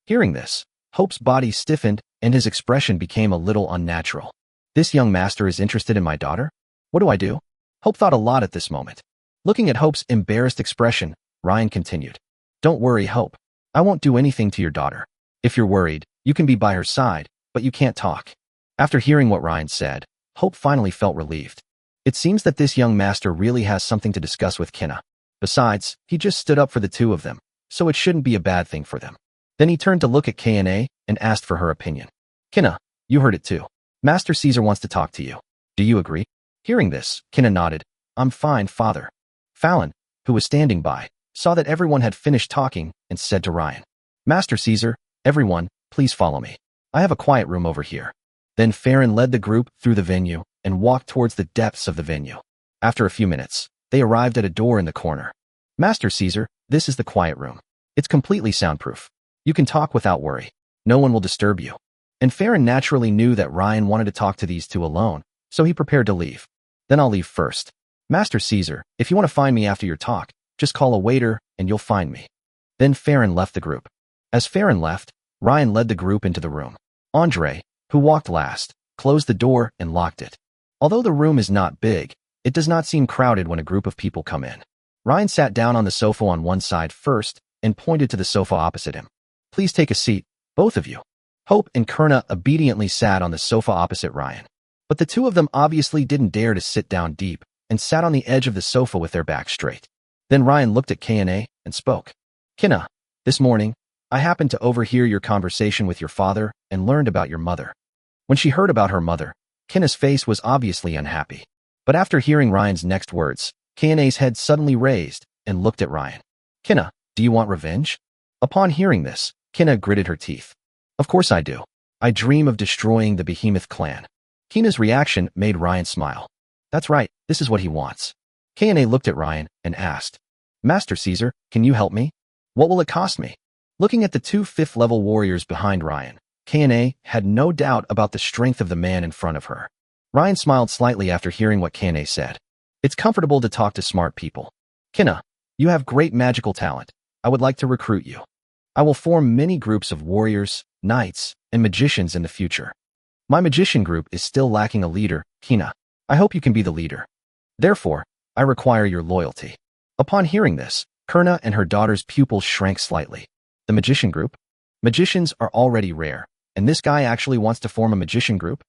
Hearing this, Hope's body stiffened and his expression became a little unnatural. This young master is interested in my daughter? What do I do? Hope thought a lot at this moment. Looking at Hope's embarrassed expression, Ryan continued. Don't worry, Hope. I won't do anything to your daughter. If you're worried, you can be by her side, but you can't talk. After hearing what Ryan said, Hope finally felt relieved. It seems that this young master really has something to discuss with Kinna. Besides, he just stood up for the two of them, so it shouldn't be a bad thing for them. Then he turned to look at K&A and asked for her opinion. Kinna, you heard it too. Master Caesar wants to talk to you. Do you agree? Hearing this, Kinna nodded. I'm fine, father. Fallon, who was standing by, saw that everyone had finished talking and said to Ryan, "Master Caesar, everyone, please follow me. I have a quiet room over here." Then Farron led the group through the venue and walked towards the depths of the venue. After a few minutes, they arrived at a door in the corner. "Master Caesar, this is the quiet room. It's completely soundproof. You can talk without worry. No one will disturb you." And Farron naturally knew that Ryan wanted to talk to these two alone, so he prepared to leave. "Then I'll leave first. Master Caesar, if you want to find me after your talk, just call a waiter and you'll find me." Then Farron left the group. As Farron left, Ryan led the group into the room. Andre, who walked last, closed the door and locked it. Although the room is not big, it does not seem crowded when a group of people come in. Ryan sat down on the sofa on one side first and pointed to the sofa opposite him. "Please take a seat, both of you." Hope and Kurna obediently sat on the sofa opposite Ryan. But the two of them obviously didn't dare to sit down deep and sat on the edge of the sofa with their backs straight. Then Ryan looked at Kane and spoke. "Kinna, this morning, I happened to overhear your conversation with your father and learned about your mother." When she heard about her mother, Kinna's face was obviously unhappy. But after hearing Ryan's next words, Kane's head suddenly raised and looked at Ryan. "Kinna, do you want revenge?" Upon hearing this, Kinna gritted her teeth. "Of course I do. I dream of destroying the Behemoth clan." Kina's reaction made Ryan smile. "That's right, this is what he wants." Kane looked at Ryan and asked, "Master Caesar, can you help me? What will it cost me?" Looking at the two fifth-level warriors behind Ryan, Kane had no doubt about the strength of the man in front of her. Ryan smiled slightly after hearing what Kane said. "It's comfortable to talk to smart people. Kinna, you have great magical talent. I would like to recruit you. I will form many groups of warriors, knights, and magicians in the future. My magician group is still lacking a leader, Kina. I hope you can be the leader. Therefore, I require your loyalty." Upon hearing this, Kurna and her daughter's pupils shrank slightly. The magician group? Magicians are already rare, and this guy actually wants to form a magician group?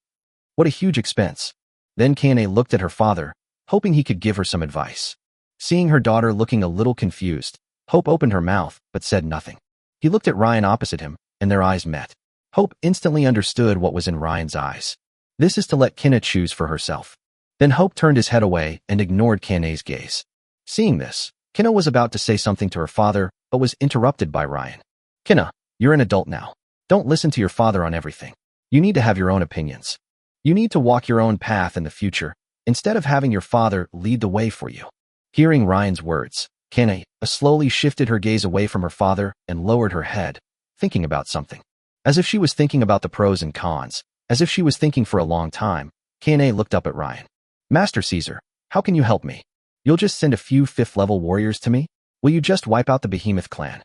What a huge expense. Then Kane looked at her father, hoping he could give her some advice. Seeing her daughter looking a little confused, Hope opened her mouth but said nothing. He looked at Ryan opposite him, and their eyes met. Hope instantly understood what was in Ryan's eyes. This is to let Kinna choose for herself. Then Hope turned his head away and ignored Kane's gaze. Seeing this, Kinna was about to say something to her father, but was interrupted by Ryan. "Kinna, you're an adult now. Don't listen to your father on everything. You need to have your own opinions. You need to walk your own path in the future, instead of having your father lead the way for you." Hearing Ryan's words, Kinna slowly shifted her gaze away from her father and lowered her head, thinking about something. As if she was thinking about the pros and cons, as if she was thinking for a long time, Kane looked up at Ryan. "Master Caesar, how can you help me? You'll just send a few fifth-level warriors to me? Will you just wipe out the Behemoth clan?"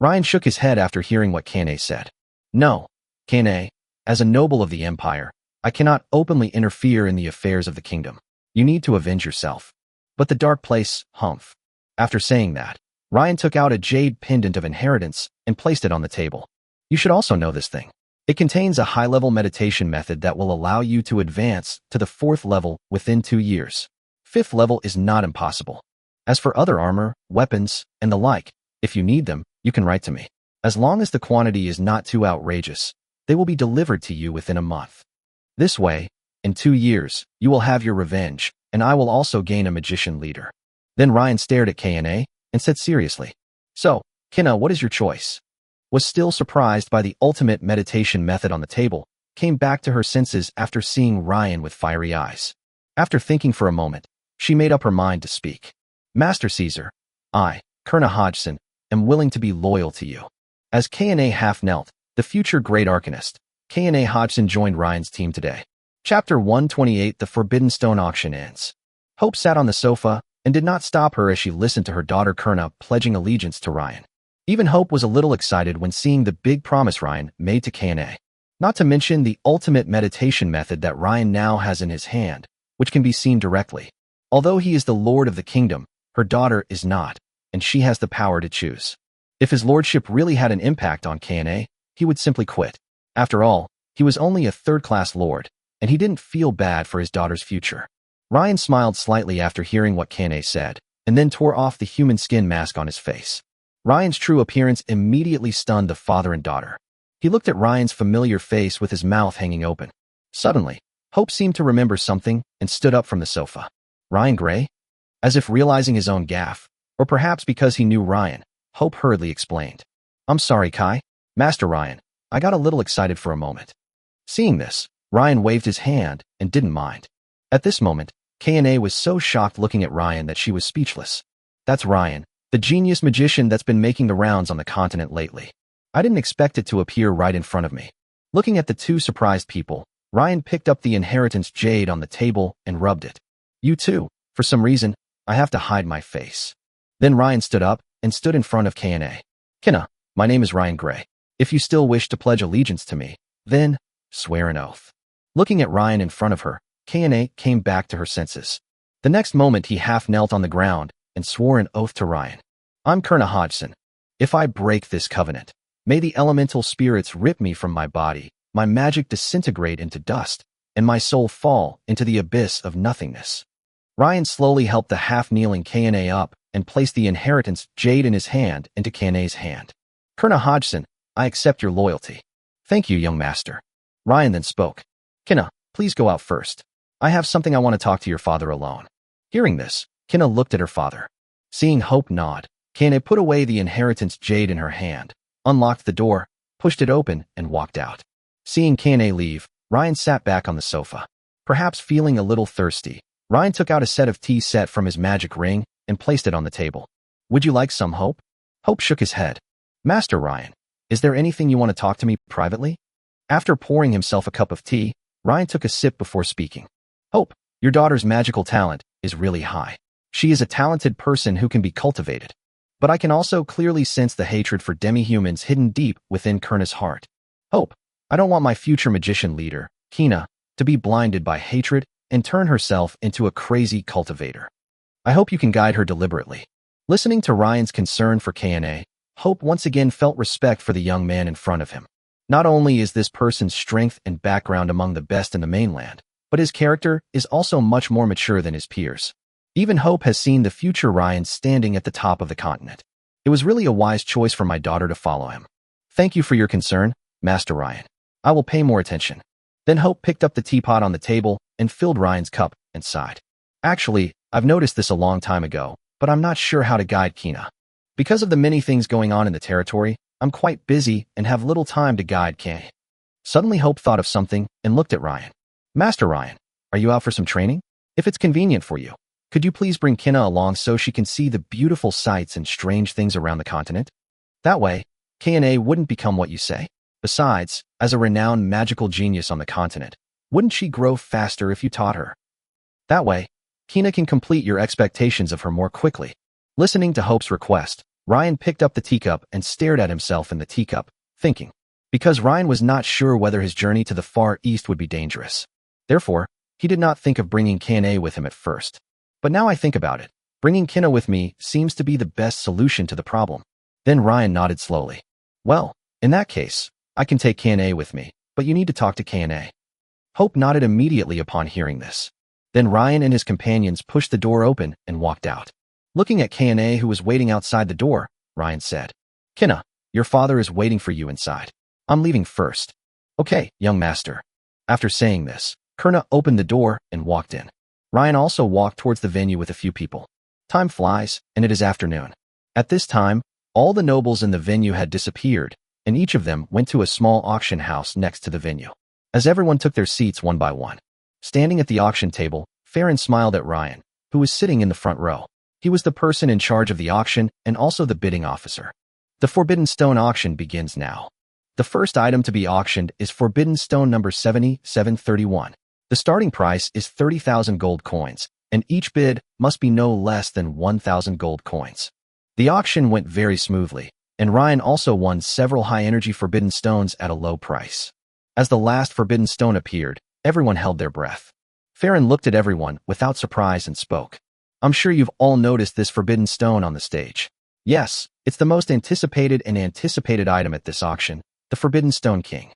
Ryan shook his head after hearing what Kane said. "No, Kane, as a noble of the Empire, I cannot openly interfere in the affairs of the kingdom. You need to avenge yourself." But the dark place, humph. After saying that, Ryan took out a jade pendant of inheritance and placed it on the table. You should also know this thing. It contains a high-level meditation method that will allow you to advance to the 4th level within 2 years. 5th level is not impossible. As for other armor, weapons, and the like, if you need them, you can write to me. As long as the quantity is not too outrageous, they will be delivered to you within a month. This way, in 2 years, you will have your revenge, and I will also gain a magician leader. Then Ryan stared at Kane and said seriously, "So, Kinna, what is your choice?" Was still surprised by the ultimate meditation method on the table, came back to her senses after seeing Ryan with fiery eyes. After thinking for a moment, she made up her mind to speak. "Master Caesar, I, Kurna Hodgson, am willing to be loyal to you." As Kane half knelt, the future great arcanist, Kane Hodgson joined Ryan's team today. Chapter 128 The Forbidden Stone Auction ends. Hope sat on the sofa and did not stop her as she listened to her daughter Kurna pledging allegiance to Ryan. Even Hope was a little excited when seeing the big promise Ryan made to Kane. Not to mention the ultimate meditation method that Ryan now has in his hand, which can be seen directly. Although he is the lord of the kingdom, her daughter is not, and she has the power to choose. If his lordship really had an impact on Kane, he would simply quit. After all, he was only a third-class lord, and he didn't feel bad for his daughter's future. Ryan smiled slightly after hearing what Kane said, and then tore off the human skin mask on his face. Ryan's true appearance immediately stunned the father and daughter. He looked at Ryan's familiar face with his mouth hanging open. Suddenly, Hope seemed to remember something and stood up from the sofa. "Ryan Gray? As if realizing his own gaffe, or perhaps because he knew Ryan, Hope hurriedly explained. I'm sorry, Kai. Master Ryan, I got a little excited for a moment. Seeing this, Ryan waved his hand and didn't mind. At this moment, K&A was so shocked looking at Ryan that she was speechless. That's Ryan, the genius magician that's been making the rounds on the continent lately. I didn't expect it to appear right in front of me. Looking at the two surprised people, Ryan picked up the inheritance jade on the table and rubbed it. You too. For some reason, I have to hide my face. Then Ryan stood up and stood in front of K&A. Kina, my name is Ryan Gray. If you still wish to pledge allegiance to me, then swear an oath. Looking at Ryan in front of her, K&A came back to her senses. The next moment he half knelt on the ground and swore an oath to Ryan. I'm Kurna Hodgson. If I break this covenant, may the elemental spirits rip me from my body, my magic disintegrate into dust, and my soul fall into the abyss of nothingness. Ryan slowly helped the half-kneeling K&A up and placed the inheritance jade in his hand into K&A's hand. Kurna Hodgson, I accept your loyalty. Thank you, young master. Ryan then spoke. Kina, please go out first. I have something I want to talk to your father alone. Hearing this, Kina looked at her father. Seeing Hope nod, K&A put away the inheritance jade in her hand, unlocked the door, pushed it open, and walked out. Seeing K&A leave, Ryan sat back on the sofa. Perhaps feeling a little thirsty, Ryan took out a set of tea set from his magic ring and placed it on the table. Would you like some, Hope? Hope shook his head. Master Ryan, is there anything you want to talk to me privately? After pouring himself a cup of tea, Ryan took a sip before speaking. Hope, your daughter's magical talent is really high. She is a talented person who can be cultivated. But I can also clearly sense the hatred for demi-humans hidden deep within Kurna's heart. Hope, I don't want my future magician leader, Kina, to be blinded by hatred and turn herself into a crazy cultivator. I hope you can guide her deliberately. Listening to Ryan's concern for K&A, Hope once again felt respect for the young man in front of him. Not only is this person's strength and background among the best in the mainland, but his character is also much more mature than his peers. Even Hope has seen the future Ryan standing at the top of the continent. It was really a wise choice for my daughter to follow him. Thank you for your concern, Master Ryan. I will pay more attention. Then Hope picked up the teapot on the table and filled Ryan's cup and sighed. Actually, I've noticed this a long time ago, but I'm not sure how to guide Kina. Because of the many things going on in the territory, I'm quite busy and have little time to guide Kay. Suddenly Hope thought of something and looked at Ryan. Master Ryan, are you out for some training? If it's convenient for you, could you please bring Kina along so she can see the beautiful sights and strange things around the continent? That way, K&A wouldn't become what you say. Besides, as a renowned magical genius on the continent, wouldn't she grow faster if you taught her? That way, Kina can complete your expectations of her more quickly. Listening to Hope's request, Ryan picked up the teacup and stared at himself in the teacup, thinking. Because Ryan was not sure whether his journey to the Far East would be dangerous. Therefore, he did not think of bringing K&A with him at first. But now I think about it, bringing Kina with me seems to be the best solution to the problem. Then Ryan nodded slowly. Well, in that case, I can take K&A with me, but you need to talk to K&A. Hope nodded immediately upon hearing this. Then Ryan and his companions pushed the door open and walked out. Looking at K&A who was waiting outside the door, Ryan said, Kina, your father is waiting for you inside. I'm leaving first. Okay, young master. After saying this, Kurna opened the door and walked in. Ryan also walked towards the venue with a few people. Time flies, and it is afternoon. At this time, all the nobles in the venue had disappeared, and each of them went to a small auction house next to the venue. As everyone took their seats one by one, standing at the auction table, Farron smiled at Ryan, who was sitting in the front row. He was the person in charge of the auction and also the bidding officer. The Forbidden Stone auction begins now. The first item to be auctioned is Forbidden Stone number 7731. The starting price is 30,000 gold coins, and each bid must be no less than 1,000 gold coins. The auction went very smoothly, and Ryan also won several high-energy Forbidden Stones at a low price. As the last Forbidden Stone appeared, everyone held their breath. Farron looked at everyone without surprise and spoke. I'm sure you've all noticed this Forbidden Stone on the stage. Yes, it's the most anticipated item at this auction, the Forbidden Stone King.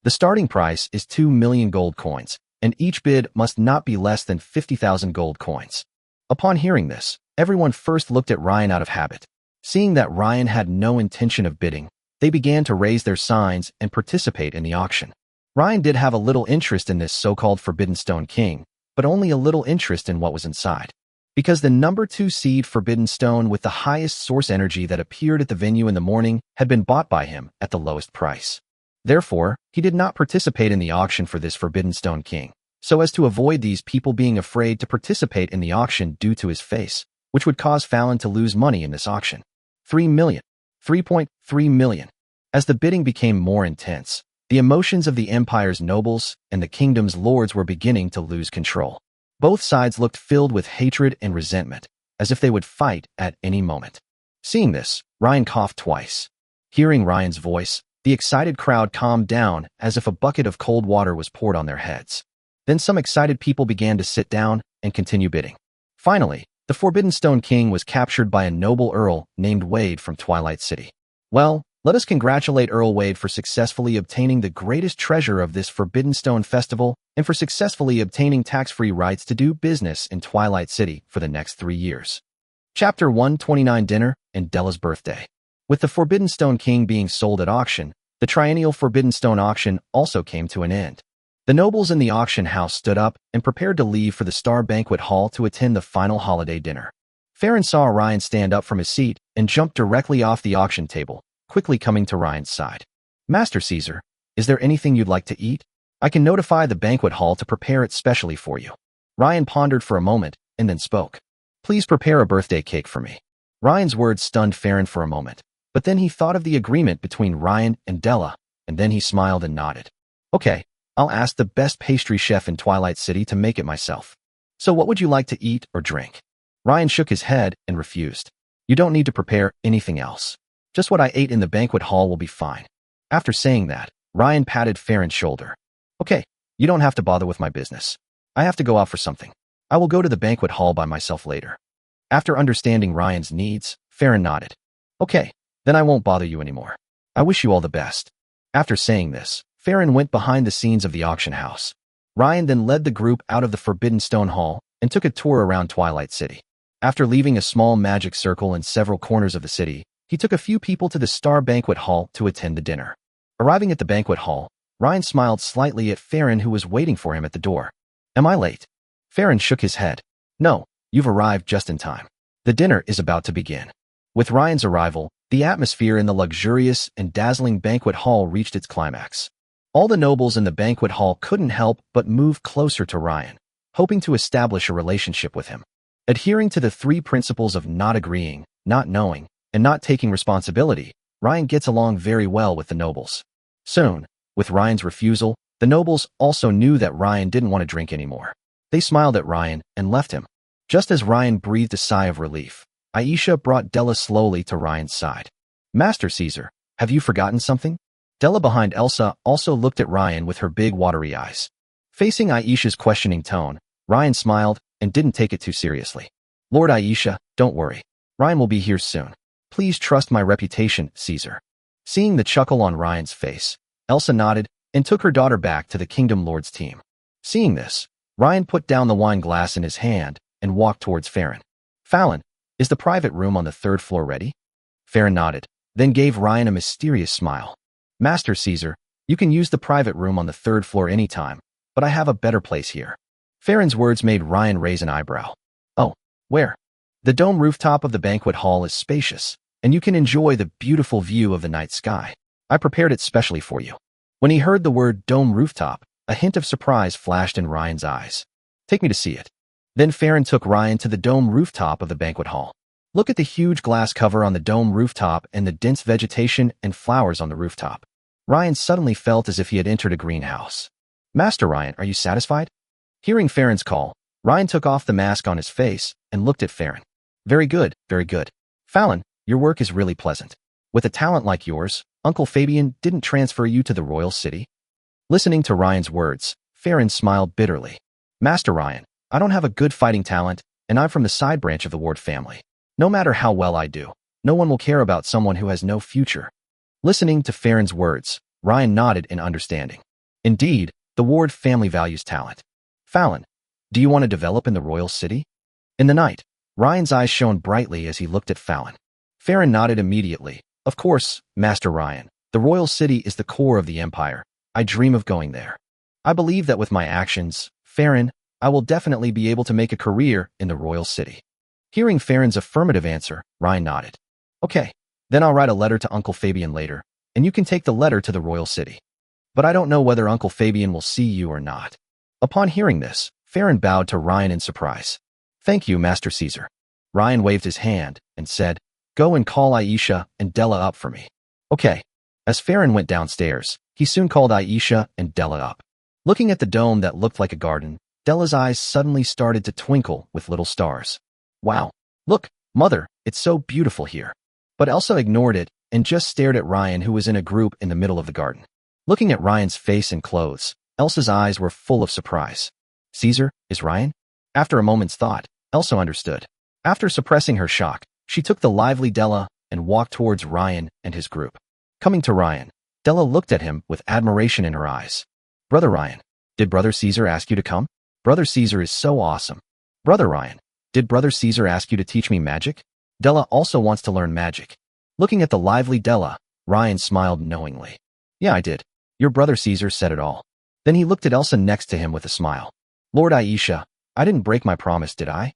The starting price is 2 million gold coins, and each bid must not be less than 50,000 gold coins. Upon hearing this, everyone first looked at Ryan out of habit. Seeing that Ryan had no intention of bidding, they began to raise their signs and participate in the auction. Ryan did have a little interest in this so-called Forbidden Stone King, but only a little interest in what was inside. Because the number 2 seed Forbidden Stone with the highest source energy that appeared at the venue in the morning had been bought by him at the lowest price. Therefore, he did not participate in the auction for this Forbidden Stone King, so as to avoid these people being afraid to participate in the auction due to his face, which would cause Fallon to lose money in this auction. 3 million. 3.3 million. As the bidding became more intense, the emotions of the empire's nobles and the kingdom's lords were beginning to lose control. Both sides looked filled with hatred and resentment, as if they would fight at any moment. Seeing this, Ryan coughed twice. Hearing Ryan's voice, the excited crowd calmed down as if a bucket of cold water was poured on their heads. Then some excited people began to sit down and continue bidding. Finally, the Forbidden Stone King was captured by a noble earl named Wade from Twilight City. Well, let us congratulate Earl Wade for successfully obtaining the greatest treasure of this Forbidden Stone Festival and for successfully obtaining tax-free rights to do business in Twilight City for the next 3 years. Chapter 129 Dinner and Della's Birthday. With the Forbidden Stone King being sold at auction, the triennial Forbidden Stone auction also came to an end. The nobles in the auction house stood up and prepared to leave for the Star Banquet Hall to attend the final holiday dinner. Farron saw Ryan stand up from his seat and jumped directly off the auction table, quickly coming to Ryan's side. Master Caesar, is there anything you'd like to eat? I can notify the banquet hall to prepare it specially for you. Ryan pondered for a moment and then spoke. Please prepare a birthday cake for me. Ryan's words stunned Farron for a moment, but then he thought of the agreement between Ryan and Della, and then he smiled and nodded. Okay, I'll ask the best pastry chef in Twilight City to make it myself. So what would you like to eat or drink? Ryan shook his head and refused. You don't need to prepare anything else. Just what I ate in the banquet hall will be fine. After saying that, Ryan patted Farron's shoulder. Okay, you don't have to bother with my business. I have to go out for something. I will go to the banquet hall by myself later. After understanding Ryan's needs, Farron nodded. Okay, then I won't bother you anymore. I wish you all the best. After saying this, Farron went behind the scenes of the auction house. Ryan then led the group out of the Forbidden Stone Hall and took a tour around Twilight City. After leaving a small magic circle in several corners of the city, he took a few people to the Star Banquet Hall to attend the dinner. Arriving at the banquet hall, Ryan smiled slightly at Farron, who was waiting for him at the door. Am I late? Farron shook his head. No, you've arrived just in time. The dinner is about to begin. With Ryan's arrival, the atmosphere in the luxurious and dazzling banquet hall reached its climax. All the nobles in the banquet hall couldn't help but move closer to Ryan, hoping to establish a relationship with him. Adhering to the 3 principles of not agreeing, not knowing, and not taking responsibility, Ryan gets along very well with the nobles. Soon, with Ryan's refusal, the nobles also knew that Ryan didn't want to drink anymore. They smiled at Ryan and left him. Just as Ryan breathed a sigh of relief, Aisha brought Della slowly to Ryan's side. Master Caesar, have you forgotten something? Della behind Elsa also looked at Ryan with her big watery eyes. Facing Aisha's questioning tone, Ryan smiled and didn't take it too seriously. Lord Aisha, don't worry. Ryan will be here soon. Please trust my reputation, Caesar. Seeing the chuckle on Ryan's face, Elsa nodded and took her daughter back to the Kingdom Lord's team. Seeing this, Ryan put down the wine glass in his hand and walked towards Farron. Fallon, is the private room on the 3rd floor ready? Farron nodded, then gave Ryan a mysterious smile. Master Caesar, you can use the private room on the 3rd floor anytime, but I have a better place here. Farron's words made Ryan raise an eyebrow. Oh, where? The dome rooftop of the banquet hall is spacious, and you can enjoy the beautiful view of the night sky. I prepared it specially for you. When he heard the word dome rooftop, a hint of surprise flashed in Ryan's eyes. Take me to see it. Then Farron took Ryan to the dome rooftop of the banquet hall. Look at the huge glass cover on the dome rooftop and the dense vegetation and flowers on the rooftop. Ryan suddenly felt as if he had entered a greenhouse. Master Ryan, are you satisfied? Hearing Farron's call, Ryan took off the mask on his face and looked at Farron. Very good, very good. Fallon, your work is really pleasant. With a talent like yours, Uncle Fabian didn't transfer you to the royal city? Listening to Ryan's words, Farron smiled bitterly. Master Ryan, I don't have a good fighting talent, and I'm from the side branch of the Ward family. No matter how well I do, no one will care about someone who has no future. Listening to Farron's words, Ryan nodded in understanding. Indeed, the Ward family values talent. Fallon, do you want to develop in the royal city? In the night, Ryan's eyes shone brightly as he looked at Fallon. Farron nodded immediately. Of course, Master Ryan, the royal city is the core of the empire. I dream of going there. I believe that with my actions, Farron, I will definitely be able to make a career in the royal city. Hearing Farron's affirmative answer, Ryan nodded. Okay, then I'll write a letter to Uncle Fabian later, and you can take the letter to the royal city. But I don't know whether Uncle Fabian will see you or not. Upon hearing this, Farron bowed to Ryan in surprise. Thank you, Master Caesar. Ryan waved his hand and said, Go and call Aisha and Della up for me. Okay. As Farron went downstairs, he soon called Aisha and Della up. Looking at the dome that looked like a garden, Della's eyes suddenly started to twinkle with little stars. Wow. Look, Mother, it's so beautiful here. But Elsa ignored it and just stared at Ryan, who was in a group in the middle of the garden. Looking at Ryan's face and clothes, Elsa's eyes were full of surprise. Caesar, is Ryan? After a moment's thought, Elsa understood. After suppressing her shock, she took the lively Della and walked towards Ryan and his group. Coming to Ryan, Della looked at him with admiration in her eyes. Brother Ryan, did Brother Caesar ask you to come? Brother Caesar is so awesome. Brother Ryan, did Brother Caesar ask you to teach me magic? Della also wants to learn magic. Looking at the lively Della, Ryan smiled knowingly. Yeah, I did. Your Brother Caesar said it all. Then he looked at Elsa next to him with a smile. Lord Aisha, I didn't break my promise, did I?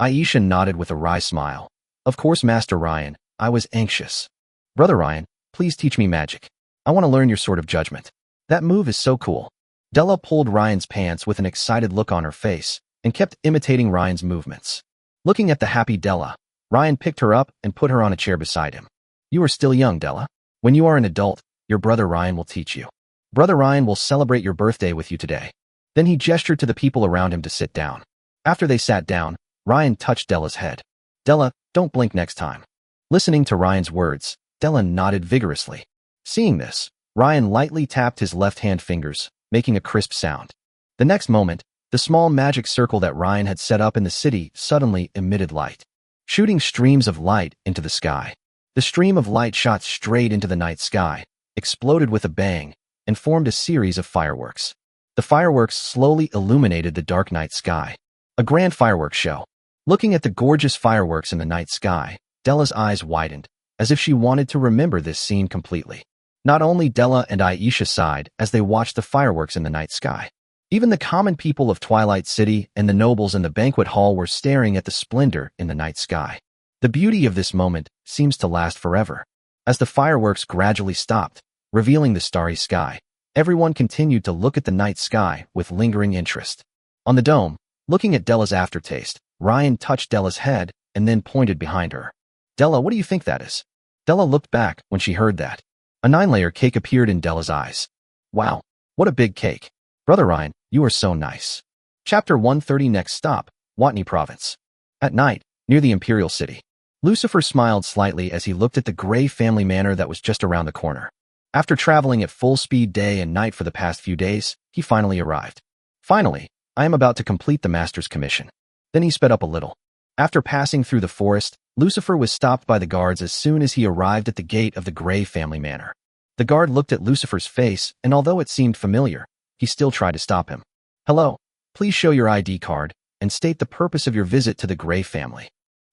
Aisha nodded with a wry smile. Of course, Master Ryan, I was anxious. Brother Ryan, please teach me magic. I want to learn your sword of judgment. That move is so cool. Della pulled Ryan's pants with an excited look on her face and kept imitating Ryan's movements. Looking at the happy Della, Ryan picked her up and put her on a chair beside him. You are still young, Della. When you are an adult, your brother Ryan will teach you. Brother Ryan will celebrate your birthday with you today. Then he gestured to the people around him to sit down. After they sat down, Ryan touched Della's head. Della, don't blink next time. Listening to Ryan's words, Della nodded vigorously. Seeing this, Ryan lightly tapped his left-hand fingers, making a crisp sound. The next moment, the small magic circle that Ryan had set up in the city suddenly emitted light, shooting streams of light into the sky. The stream of light shot straight into the night sky, exploded with a bang, and formed a series of fireworks. The fireworks slowly illuminated the dark night sky. A grand fireworks show. Looking at the gorgeous fireworks in the night sky, Della's eyes widened, as if she wanted to remember this scene completely. Not only Della and Aisha sighed as they watched the fireworks in the night sky. Even the common people of Twilight City and the nobles in the banquet hall were staring at the splendor in the night sky. The beauty of this moment seems to last forever. As the fireworks gradually stopped, revealing the starry sky, everyone continued to look at the night sky with lingering interest. On the dome, looking at Della's aftertaste, Ryan touched Della's head and then pointed behind her. Della, what do you think that is? Della looked back when she heard that. A 9-layer cake appeared in Della's eyes. Wow, what a big cake. Brother Ryan, you are so nice. Chapter 130. Next stop, Watney Province. At night, near the Imperial City, Lucifer smiled slightly as he looked at the Grey family manor that was just around the corner. After traveling at full speed day and night for the past few days, he finally arrived. Finally, I am about to complete the master's commission. Then he sped up a little. After passing through the forest, Lucifer was stopped by the guards as soon as he arrived at the gate of the Grey family manor. The guard looked at Lucifer's face, and although it seemed familiar, he still tried to stop him. Hello, please show your ID card and state the purpose of your visit to the Grey family.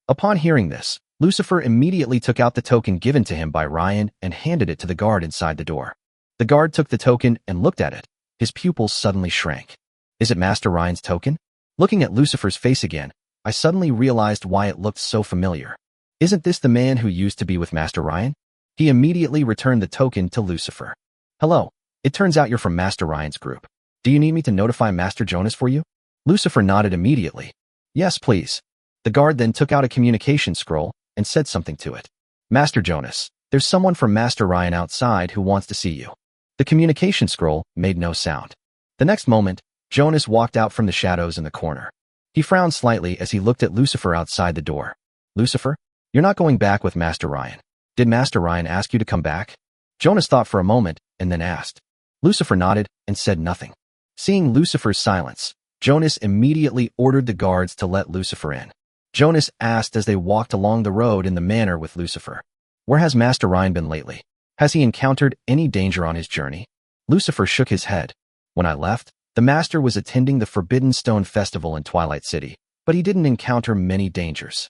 Upon hearing this, Lucifer immediately took out the token given to him by Ryan and handed it to the guard inside the door. The guard took the token and looked at it. His pupils suddenly shrank. Is it Master Ryan's token? Looking at Lucifer's face again, I suddenly realized why it looked so familiar. Isn't this the man who used to be with Master Ryan? He immediately returned the token to Lucifer. Hello, it turns out you're from Master Ryan's group. Do you need me to notify Master Jonas for you? Lucifer nodded immediately. Yes, please. The guard then took out a communication scroll and said something to it. Master Jonas, there's someone from Master Ryan outside who wants to see you. The communication scroll made no sound. The next moment, Jonas walked out from the shadows in the corner. He frowned slightly as he looked at Lucifer outside the door. Lucifer, you're not going back with Master Ryan. Did Master Ryan ask you to come back? Jonas thought for a moment and then asked. Lucifer nodded and said nothing. Seeing Lucifer's silence, Jonas immediately ordered the guards to let Lucifer in. Jonas asked as they walked along the road in the manor with Lucifer. Where has Master Ryan been lately? Has he encountered any danger on his journey? Lucifer shook his head. When I left, the master was attending the Forbidden Stone Festival in Twilight City, but he didn't encounter many dangers.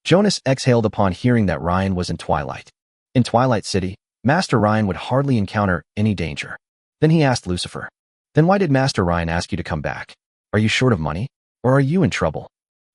Jonas exhaled upon hearing that Ryan was in Twilight. In Twilight City, Master Ryan would hardly encounter any danger. Then he asked Lucifer, then why did Master Ryan ask you to come back? Are you short of money? Or are you in trouble?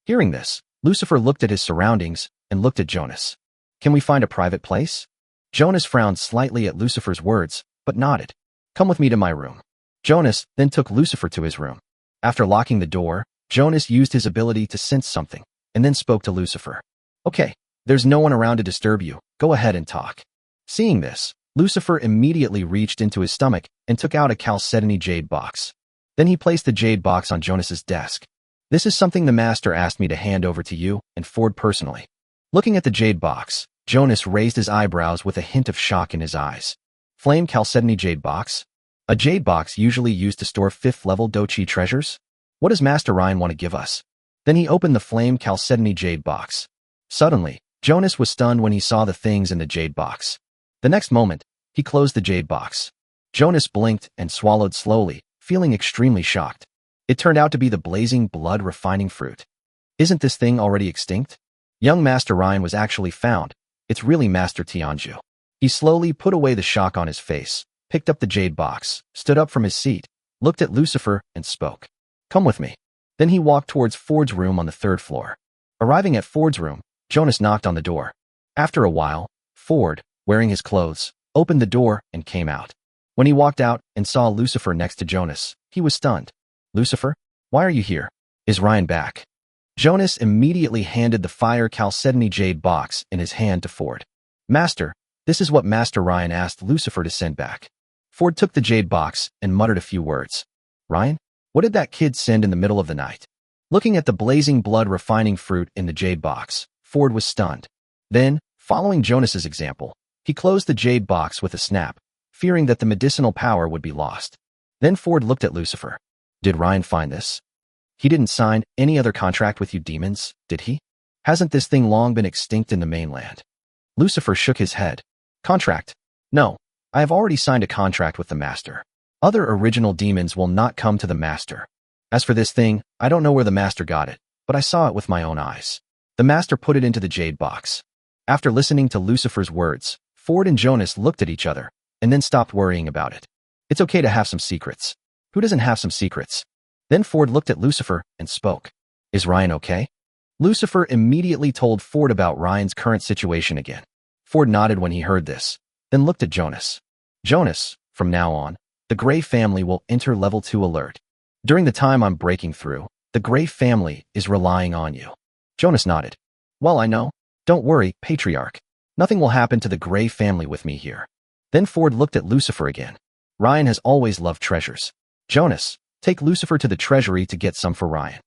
Hearing this, Lucifer looked at his surroundings and looked at Jonas. Can we find a private place? Jonas frowned slightly at Lucifer's words, but nodded. Come with me to my room. Jonas then took Lucifer to his room. After locking the door, Jonas used his ability to sense something, and then spoke to Lucifer. Okay, there's no one around to disturb you. Go ahead and talk. Seeing this, Lucifer immediately reached into his stomach and took out a chalcedony jade box. Then he placed the jade box on Jonas's desk. This is something the master asked me to hand over to you and Ford personally. Looking at the jade box, Jonas raised his eyebrows with a hint of shock in his eyes. Flame chalcedony jade box? A jade box usually used to store 5th level Dochi treasures? What does Master Ryan want to give us? Then he opened the flame chalcedony jade box. Suddenly, Jonas was stunned when he saw the things in the jade box. The next moment, he closed the jade box. Jonas blinked and swallowed slowly, feeling extremely shocked. It turned out to be the blazing blood refining fruit. Isn't this thing already extinct? Young Master Ryan was actually found. It's really Master Tianju. He slowly put away the shock on his face, picked up the jade box, stood up from his seat, looked at Lucifer, and spoke. Come with me. Then he walked towards Ford's room on the 3rd floor. Arriving at Ford's room, Jonas knocked on the door. After a while, Ford, wearing his clothes, opened the door and came out. When he walked out and saw Lucifer next to Jonas, he was stunned. Lucifer, why are you here? Is Ryan back? Jonas immediately handed the fire chalcedony jade box in his hand to Ford. Master, this is what Master Ryan asked Lucifer to send back. Ford took the jade box and muttered a few words. Ryan, what did that kid send in the middle of the night? Looking at the blazing blood refining fruit in the jade box, Ford was stunned. Then, following Jonas's example, he closed the jade box with a snap, fearing that the medicinal power would be lost. Then Ford looked at Lucifer. Did Ryan find this? He didn't sign any other contract with you demons, did he? Hasn't this thing long been extinct in the mainland? Lucifer shook his head. Contract? No, I have already signed a contract with the master. Other original demons will not come to the master. As for this thing, I don't know where the master got it, but I saw it with my own eyes. The master put it into the jade box. After listening to Lucifer's words, Ford and Jonas looked at each other, and then stopped worrying about it. It's okay to have some secrets. Who doesn't have some secrets? Then Ford looked at Lucifer and spoke. Is Ryan okay? Lucifer immediately told Ford about Ryan's current situation again. Ford nodded when he heard this, then looked at Jonas. Jonas, from now on, the Gray family will enter level 2 alert. During the time I'm breaking through, the Gray family is relying on you. Jonas nodded. Well, I know. Don't worry, Patriarch. Nothing will happen to the Gray family with me here. Then Ford looked at Lucifer again. Ryan has always loved treasures. Jonas, take Lucifer to the treasury to get some for Ryan.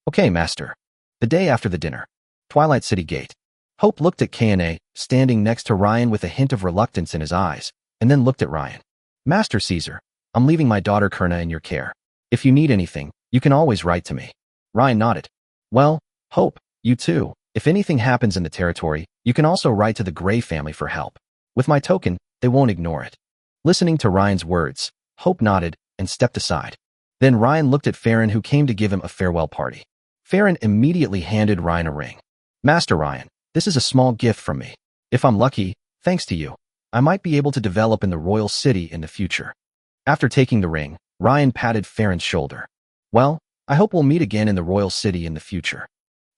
Okay, Master. The day after the dinner. Twilight City Gate. Hope looked at K&A, standing next to Ryan with a hint of reluctance in his eyes, and then looked at Ryan. Master Caesar, I'm leaving my daughter Kurna in your care. If you need anything, you can always write to me. Ryan nodded. Well, Hope, you too. If anything happens in the territory, you can also write to the Gray family for help. With my token, they won't ignore it. Listening to Ryan's words, Hope nodded and stepped aside. Then Ryan looked at Farron, who came to give him a farewell party. Farron immediately handed Ryan a ring. Master Ryan, this is a small gift from me. If I'm lucky, thanks to you, I might be able to develop in the royal city in the future. After taking the ring, Ryan patted Farron's shoulder. Well, I hope we'll meet again in the royal city in the future.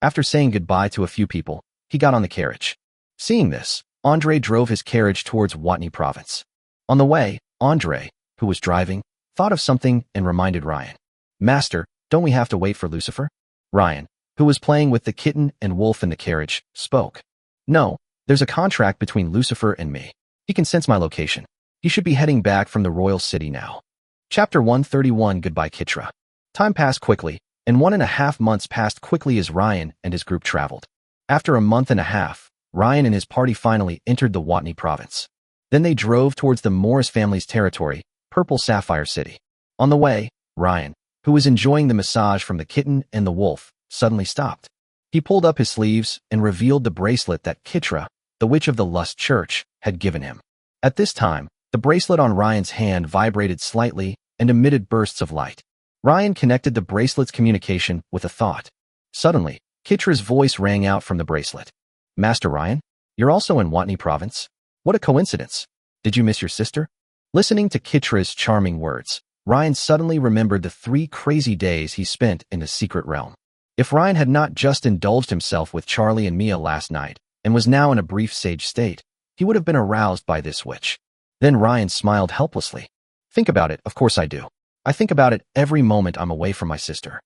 After saying goodbye to a few people, he got on the carriage. Seeing this, Andre drove his carriage towards Watney province. On the way, Andre, who was driving, thought of something and reminded Ryan. Master, don't we have to wait for Lucifer? Ryan, who was playing with the kitten and wolf in the carriage, spoke. No, there's a contract between Lucifer and me. He can sense my location. He should be heading back from the royal city now. Chapter 131. Goodbye Kitra. Time passed quickly, and 1.5 months passed quickly as Ryan and his group traveled. After a month and a half, Ryan and his party finally entered the Watney province. Then they drove towards the Morris family's territory, Purple Sapphire City. On the way, Ryan, who was enjoying the massage from the kitten and the wolf, suddenly stopped. He pulled up his sleeves and revealed the bracelet that Kitra, the witch of the Lust Church, had given him. At this time, the bracelet on Ryan's hand vibrated slightly and emitted bursts of light. Ryan connected the bracelet's communication with a thought. Suddenly, Kitra's voice rang out from the bracelet. Master Ryan, you're also in Watney province? What a coincidence. Did you miss your sister? Listening to Kitra's charming words, Ryan suddenly remembered the 3 crazy days he spent in the secret realm. If Ryan had not just indulged himself with Charlie and Mia last night and was now in a brief sage state, he would have been aroused by this witch. Then Ryan smiled helplessly. Think about it, of course I do. I think about it every moment I'm away from my sister.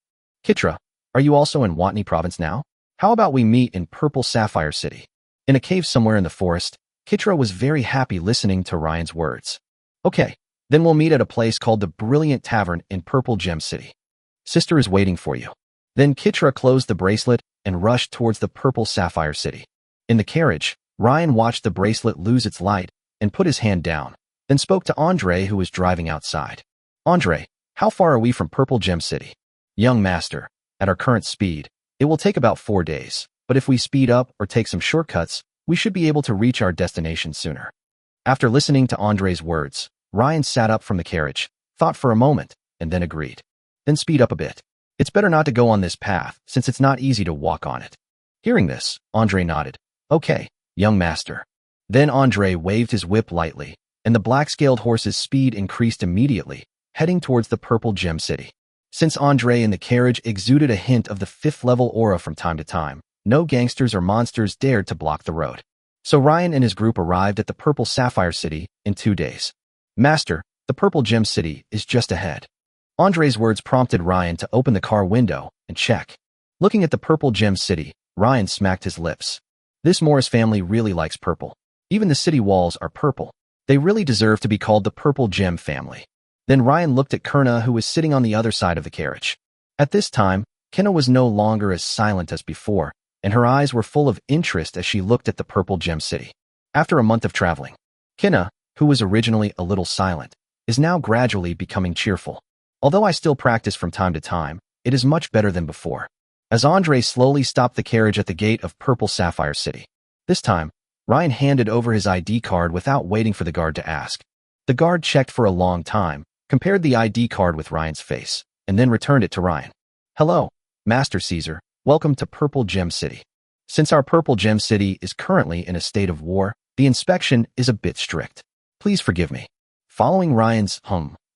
Kitra, are you also in Watney province now? How about we meet in Purple Sapphire City? In a cave somewhere in the forest, Kitra was very happy listening to Ryan's words. Okay, then we'll meet at a place called the Brilliant Tavern in Purple Gem City. Sister is waiting for you. Then Kitra closed the bracelet and rushed towards the Purple Sapphire City. In the carriage, Ryan watched the bracelet lose its light and put his hand down, then spoke to Andre, who was driving outside. Andre, how far are we from Purple Gem City? Young master, at our current speed, it will take about 4 days, but if we speed up or take some shortcuts, we should be able to reach our destination sooner. After listening to Andre's words, Ryan sat up from the carriage, thought for a moment, and then agreed. Then speed up a bit. It's better not to go on this path, since it's not easy to walk on it. Hearing this, Andre nodded. Okay, young master. Then Andre waved his whip lightly, and the black-scaled horse's speed increased immediately, heading towards the Purple Gem City. Since Andre in the carriage exuded a hint of the 5th-level aura from time to time, no gangsters or monsters dared to block the road. So Ryan and his group arrived at the Purple Sapphire City in 2 days. Master, the Purple Gem City is just ahead. Andre's words prompted Ryan to open the car window and check. Looking at the Purple Gem City, Ryan smacked his lips. This Morris family really likes purple. Even the city walls are purple. They really deserve to be called the Purple Gem family. Then Ryan looked at Kurna, who was sitting on the other side of the carriage. At this time, Kenna was no longer as silent as before, and her eyes were full of interest as she looked at the Purple Gem City. After a month of traveling, Kenna, who was originally a little silent, is now gradually becoming cheerful. Although I still practice from time to time, it is much better than before. As Andre slowly stopped the carriage at the gate of Purple Sapphire City. This time, Ryan handed over his ID card without waiting for the guard to ask. The guard checked for a long time, compared the ID card with Ryan's face, and then returned it to Ryan. Hello, Master Caesar, welcome to Purple Gem City. Since our Purple Gem City is currently in a state of war, the inspection is a bit strict. Please forgive me. Following Ryan's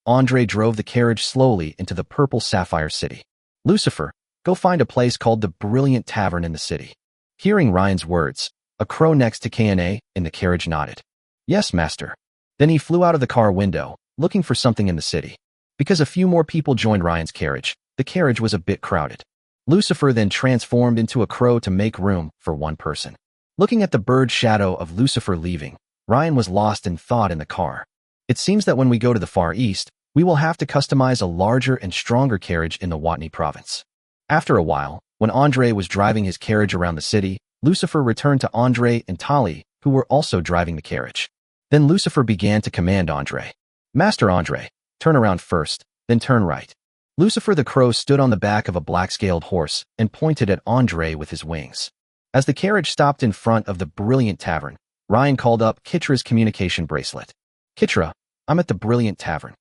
Andre drove the carriage slowly into the Purple Sapphire City. Lucifer, go find a place called the Brilliant Tavern in the city. Hearing Ryan's words, a crow next to K&A in the carriage nodded. Yes, master. Then he flew out of the car window, looking for something in the city. Because a few more people joined Ryan's carriage, the carriage was a bit crowded. Lucifer then transformed into a crow to make room for one person. Looking at the bird shadow of Lucifer leaving, Ryan was lost in thought in the car. It seems that when we go to the Far East, we will have to customize a larger and stronger carriage in the Watney province. After a while, when Andre was driving his carriage around the city, Lucifer returned to Andre and Tali, who were also driving the carriage. Then Lucifer began to command Andre. Master Andre, turn around first, then turn right. Lucifer the crow stood on the back of a black-scaled horse and pointed at Andre with his wings. As the carriage stopped in front of the Brilliant Tavern, Ryan called up Kitra's communication bracelet. Kitra, I'm at the Brilliant Tavern.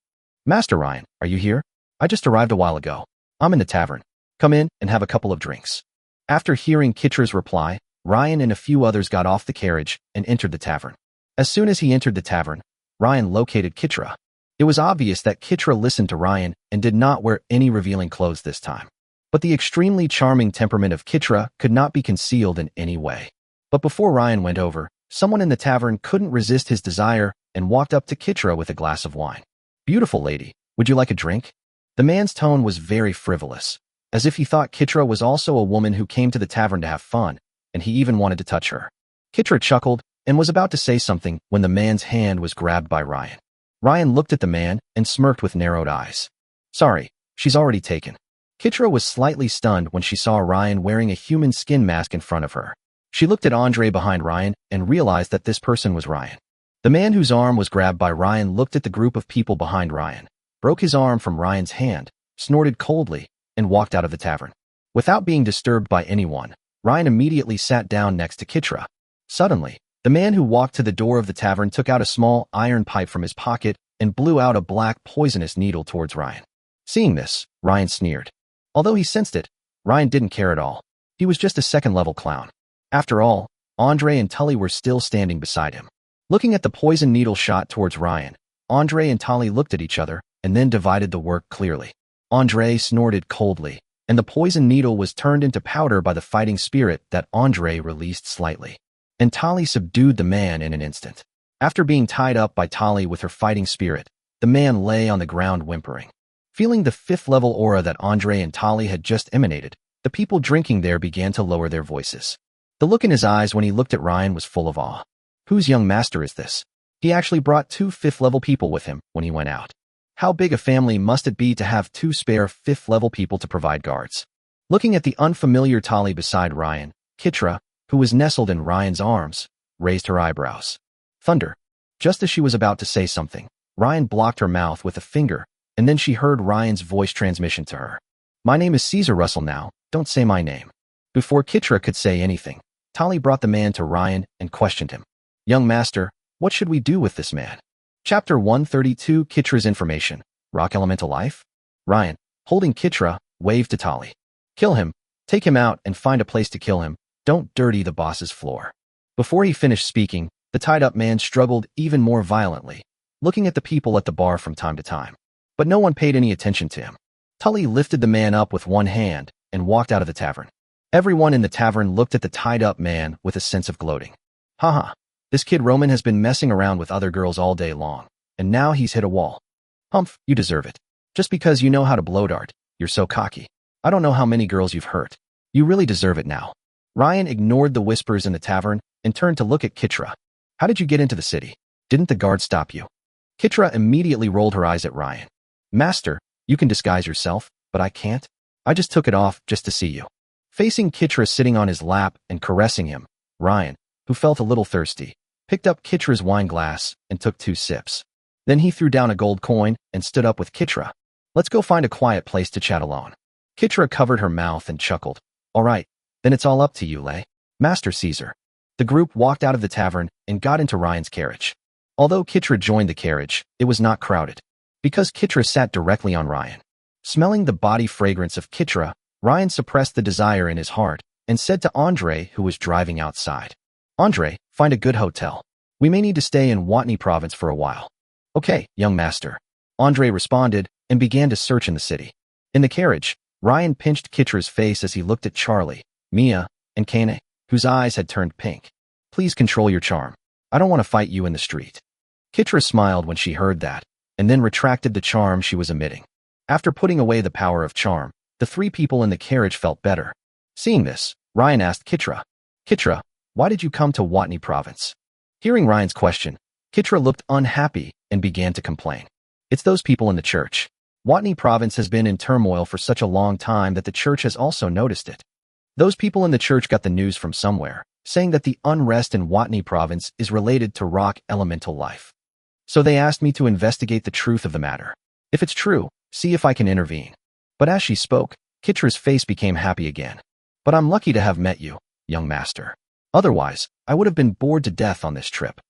Master Ryan, are you here? I just arrived a while ago. I'm in the tavern. Come in and have a couple of drinks. After hearing Kitra's reply, Ryan and a few others got off the carriage and entered the tavern. As soon as he entered the tavern, Ryan located Kitra. It was obvious that Kitra listened to Ryan and did not wear any revealing clothes this time. But the extremely charming temperament of Kitra could not be concealed in any way. But before Ryan went over, someone in the tavern couldn't resist his desire and walked up to Kitra with a glass of wine. Beautiful lady, would you like a drink? The man's tone was very frivolous, as if he thought Kitra was also a woman who came to the tavern to have fun, and he even wanted to touch her. Kitra chuckled and was about to say something when the man's hand was grabbed by Ryan. Ryan looked at the man and smirked with narrowed eyes. Sorry, she's already taken. Kitra was slightly stunned when she saw Ryan wearing a human skin mask in front of her. She looked at Andre behind Ryan and realized that this person was Ryan. The man whose arm was grabbed by Ryan looked at the group of people behind Ryan, broke his arm from Ryan's hand, snorted coldly, and walked out of the tavern. Without being disturbed by anyone, Ryan immediately sat down next to Kitra. Suddenly, the man who walked to the door of the tavern took out a small iron pipe from his pocket and blew out a black poisonous needle towards Ryan. Seeing this, Ryan sneered. Although he sensed it, Ryan didn't care at all. He was just a second-level clown. After all, Andre and Tully were still standing beside him. Looking at the poison needle shot towards Ryan, Andre and Tully looked at each other, and then divided the work clearly. Andre snorted coldly, and the poison needle was turned into powder by the fighting spirit that Andre released slightly. And Tali subdued the man in an instant. After being tied up by Tali with her fighting spirit, the man lay on the ground whimpering. Feeling the 5th-level aura that Andre and Tali had just emanated, the people drinking there began to lower their voices. The look in his eyes when he looked at Ryan was full of awe. Whose young master is this? He actually brought 2 5th-level people with him when he went out. How big a family must it be to have 2 spare 5th-level people to provide guards? Looking at the unfamiliar Tali beside Ryan, Kitra, who was nestled in Ryan's arms, raised her eyebrows. Thunder. Just as she was about to say something, Ryan blocked her mouth with a finger, and then she heard Ryan's voice transmission to her. My name is Caesar Russell now, don't say my name. Before Kitra could say anything, Tali brought the man to Ryan and questioned him. Young master, what should we do with this man? Chapter 132 Kitra's Information. Rock Elemental Life? Ryan, holding Kitra, waved to Tali. Kill him, take him out and find a place to kill him. Don't dirty the boss's floor. Before he finished speaking, the tied-up man struggled even more violently, looking at the people at the bar from time to time. But no one paid any attention to him. Tali lifted the man up with one hand and walked out of the tavern. Everyone in the tavern looked at the tied-up man with a sense of gloating. Haha, this kid Roman has been messing around with other girls all day long, and now he's hit a wall. Humph, you deserve it. Just because you know how to blow dart, you're so cocky. I don't know how many girls you've hurt. You really deserve it now. Ryan ignored the whispers in the tavern and turned to look at Kitra. How did you get into the city? Didn't the guard stop you? Kitra immediately rolled her eyes at Ryan. Master, you can disguise yourself, but I can't. I just took it off just to see you. Facing Kitra sitting on his lap and caressing him, Ryan, who felt a little thirsty, picked up Kitra's wine glass and took 2 sips. Then he threw down a gold coin and stood up with Kitra. Let's go find a quiet place to chat alone. Kitra covered her mouth and chuckled. All right, then it's all up to you, Lay. Master Caesar. The group walked out of the tavern and got into Ryan's carriage. Although Kitra joined the carriage, it was not crowded, because Kitra sat directly on Ryan. Smelling the body fragrance of Kitra, Ryan suppressed the desire in his heart and said to Andre, who was driving outside. Andre, find a good hotel. We may need to stay in Watney province for a while. Okay, young master. Andre responded and began to search in the city. In the carriage, Ryan pinched Kitra's face as he looked at Charlie, Mia, and Kane, whose eyes had turned pink. Please control your charm. I don't want to fight you in the street. Kitra smiled when she heard that, and then retracted the charm she was emitting. After putting away the power of charm, the 3 people in the carriage felt better. Seeing this, Ryan asked Kitra, Kitra, why did you come to Watney province? Hearing Ryan's question, Kitra looked unhappy and began to complain. It's those people in the church. Watney province has been in turmoil for such a long time that the church has also noticed it. Those people in the church got the news from somewhere, saying that the unrest in Watney province is related to rock elemental life. So they asked me to investigate the truth of the matter. If it's true, see if I can intervene. But as she spoke, Kitra's face became happy again. But I'm lucky to have met you, young master. Otherwise, I would have been bored to death on this trip.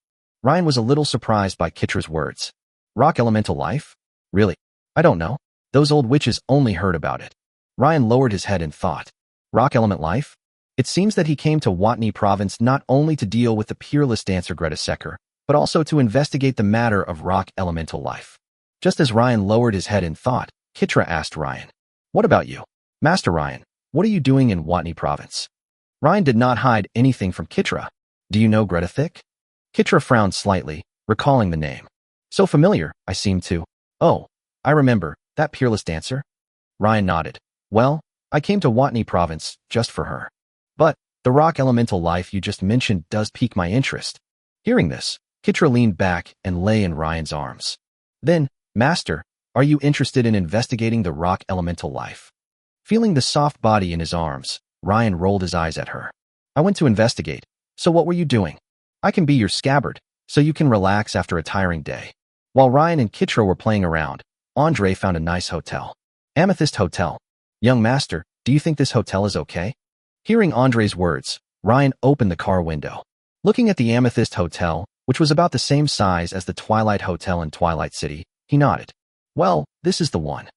Ryan was a little surprised by Kitra's words. Rock elemental life? Really? I don't know. Those old witches only heard about it. Ryan lowered his head in thought. Rock element life? It seems that he came to Watney province not only to deal with the peerless dancer Greta Secker, but also to investigate the matter of rock elemental life. Just as Ryan lowered his head in thought, Kitra asked Ryan, what about you? Master Ryan, what are you doing in Watney province? Ryan did not hide anything from Kitra. Do you know Greta Thick? Kitra frowned slightly, recalling the name. So familiar, I seem to. Oh, I remember, that peerless dancer? Ryan nodded. Well, I came to Watney province just for her. But the rock elemental life you just mentioned does pique my interest. Hearing this, Kitra leaned back and lay in Ryan's arms. Then, Master, are you interested in investigating the rock elemental life? Feeling the soft body in his arms, Ryan rolled his eyes at her. I went to investigate. So what were you doing? I can be your scabbard, so you can relax after a tiring day. While Ryan and Kitra were playing around, Andre found a nice hotel. Amethyst Hotel. Young master, do you think this hotel is okay? Hearing Andre's words, Ryan opened the car window. Looking at the Amethyst Hotel, which was about the same size as the Twilight Hotel in Twilight City, he nodded. Well, this is the one.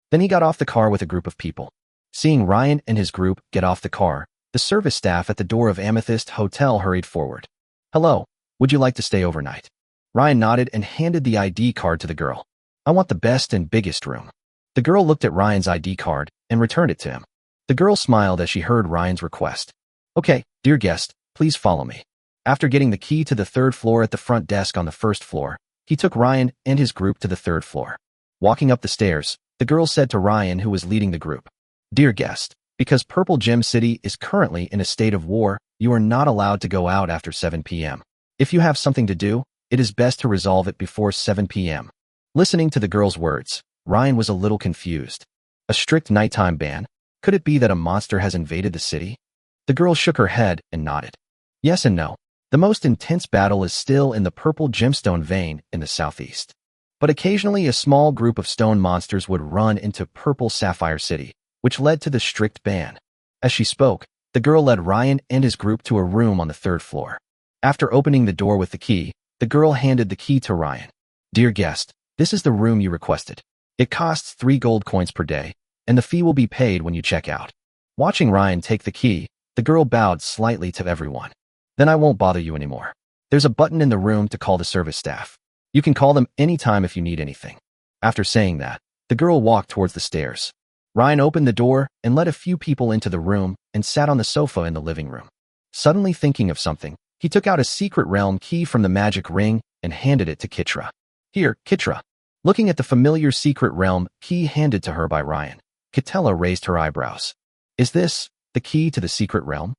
Then he got off the car with a group of people. Seeing Ryan and his group get off the car, the service staff at the door of Amethyst Hotel hurried forward. Hello, would you like to stay overnight? Ryan nodded and handed the ID card to the girl. I want the best and biggest room. The girl looked at Ryan's ID card and returned it to him. The girl smiled as she heard Ryan's request. Okay, dear guest, please follow me. After getting the key to the third floor at the front desk on the first floor, he took Ryan and his group to the third floor. Walking up the stairs, the girl said to Ryan, who was leading the group, Dear guest, because Purple Gem City is currently in a state of war, you are not allowed to go out after 7 p.m. If you have something to do, it is best to resolve it before 7 p.m. Listening to the girl's words, Ryan was a little confused. A strict nighttime ban? Could it be that a monster has invaded the city? The girl shook her head and nodded. Yes and no. The most intense battle is still in the Purple Gemstone vein in the southeast. But occasionally a small group of stone monsters would run into Purple Sapphire City, which led to the strict ban. As she spoke, the girl led Ryan and his group to a room on the third floor. After opening the door with the key, the girl handed the key to Ryan. Dear guest, this is the room you requested. It costs 3 gold coins per day, and the fee will be paid when you check out. Watching Ryan take the key, the girl bowed slightly to everyone. Then I won't bother you anymore. There's a button in the room to call the service staff. You can call them anytime if you need anything. After saying that, the girl walked towards the stairs. Ryan opened the door and let a few people into the room and sat on the sofa in the living room. Suddenly thinking of something, he took out a secret realm key from the magic ring and handed it to Kitra. Here, Kitra. Looking at the familiar secret realm key handed to her by Ryan, Kitella raised her eyebrows. Is this the key to the secret realm?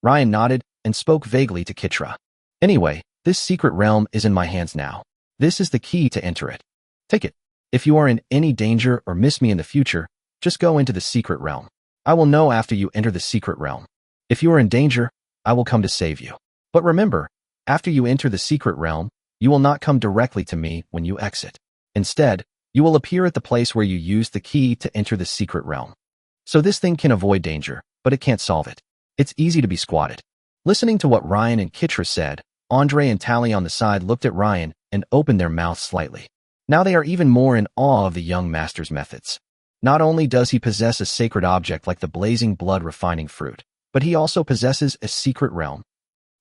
Ryan nodded and spoke vaguely to Kitra. Anyway, this secret realm is in my hands now. This is the key to enter it. Take it. If you are in any danger or miss me in the future, just go into the secret realm. I will know after you enter the secret realm. If you are in danger, I will come to save you. But remember, after you enter the secret realm, you will not come directly to me when you exit. Instead, you will appear at the place where you used the key to enter the secret realm. So this thing can avoid danger, but it can't solve it. It's easy to be squatted. Listening to what Ryan and Kitra said, Andre and Tally on the side looked at Ryan and opened their mouths slightly. Now they are even more in awe of the young master's methods. Not only does he possess a sacred object like the blazing blood refining fruit, but he also possesses a secret realm.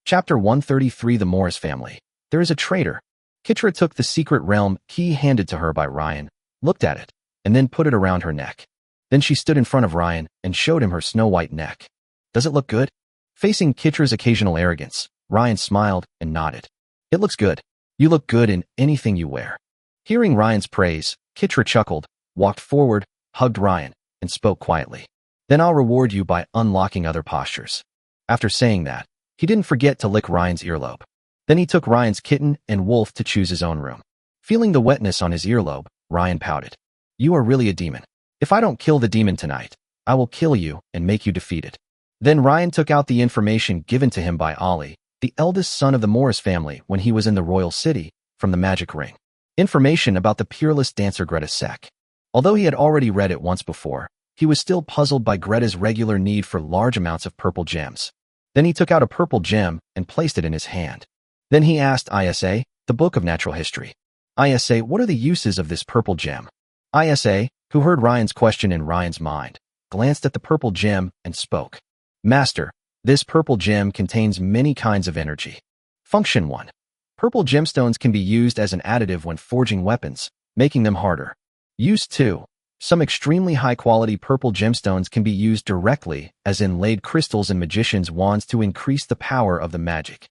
Chapter 133 The Morris Family. There is a traitor. Kitra took the secret realm key handed to her by Ryan, looked at it, and then put it around her neck. Then she stood in front of Ryan and showed him her snow-white neck. Does it look good? Facing Kitra's occasional arrogance, Ryan smiled and nodded. It looks good. You look good in anything you wear. Hearing Ryan's praise, Kitra chuckled, walked forward, hugged Ryan, and spoke quietly. Then I'll reward you by unlocking other postures. After saying that, he didn't forget to lick Ryan's earlobe. Then he took Ryan's kitten and wolf to choose his own room. Feeling the wetness on his earlobe, Ryan pouted. You are really a demon. If I don't kill the demon tonight, I will kill you and make you defeated. Then Ryan took out the information given to him by Ollie, the eldest son of the Morris family when he was in the royal city, from the magic ring. Information about the peerless dancer Greta Sek. Although he had already read it once before, he was still puzzled by Greta's regular need for large amounts of purple gems. Then he took out a purple gem and placed it in his hand. Then he asked Isa, the Book of Natural History. Isa, what are the uses of this purple gem? Isa, who heard Ryan's question in Ryan's mind, glanced at the purple gem and spoke. Master, this purple gem contains many kinds of energy. Function 1. Purple gemstones can be used as an additive when forging weapons, making them harder. Use 2. Some extremely high-quality purple gemstones can be used directly as inlaid crystals in magicians' wands to increase the power of the magic.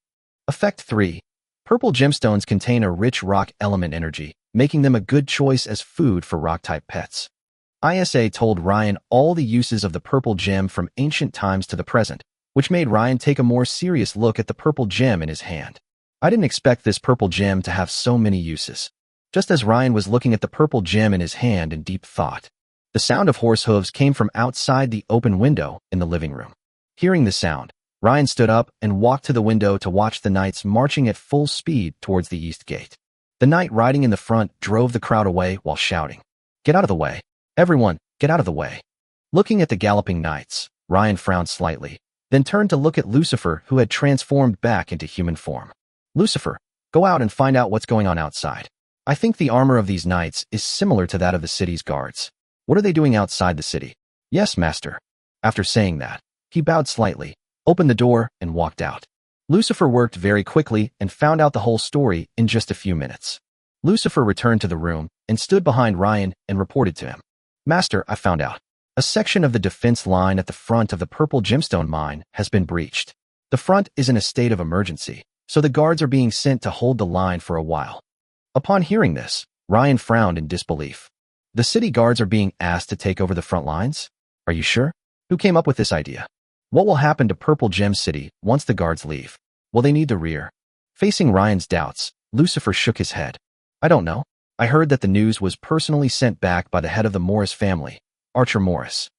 Effect 3. Purple gemstones contain a rich rock element energy, making them a good choice as food for rock-type pets. Isa told Ryan all the uses of the purple gem from ancient times to the present, which made Ryan take a more serious look at the purple gem in his hand. I didn't expect this purple gem to have so many uses. Just as Ryan was looking at the purple gem in his hand in deep thought, the sound of horse hooves came from outside the open window in the living room. Hearing the sound, Ryan stood up and walked to the window to watch the knights marching at full speed towards the east gate. The knight riding in the front drove the crowd away while shouting, "Get out of the way! Everyone, get out of the way!" Looking at the galloping knights, Ryan frowned slightly, then turned to look at Lucifer, who had transformed back into human form. Lucifer, go out and find out what's going on outside. I think the armor of these knights is similar to that of the city's guards. What are they doing outside the city? Yes, master. After saying that, he bowed slightly, opened the door, and walked out. Lucifer worked very quickly and found out the whole story in just a few minutes. Lucifer returned to the room and stood behind Ryan and reported to him. Master, I found out. A section of the defense line at the front of the Purple Gemstone mine has been breached. The front is in a state of emergency, so the guards are being sent to hold the line for a while. Upon hearing this, Ryan frowned in disbelief. The city guards are being asked to take over the front lines? Are you sure? Who came up with this idea? What will happen to Purple Gem City once the guards leave? Will they need the rear? Facing Ryan's doubts, Lucifer shook his head. I don't know. I heard that the news was personally sent back by the head of the Morris family, Archer Morris.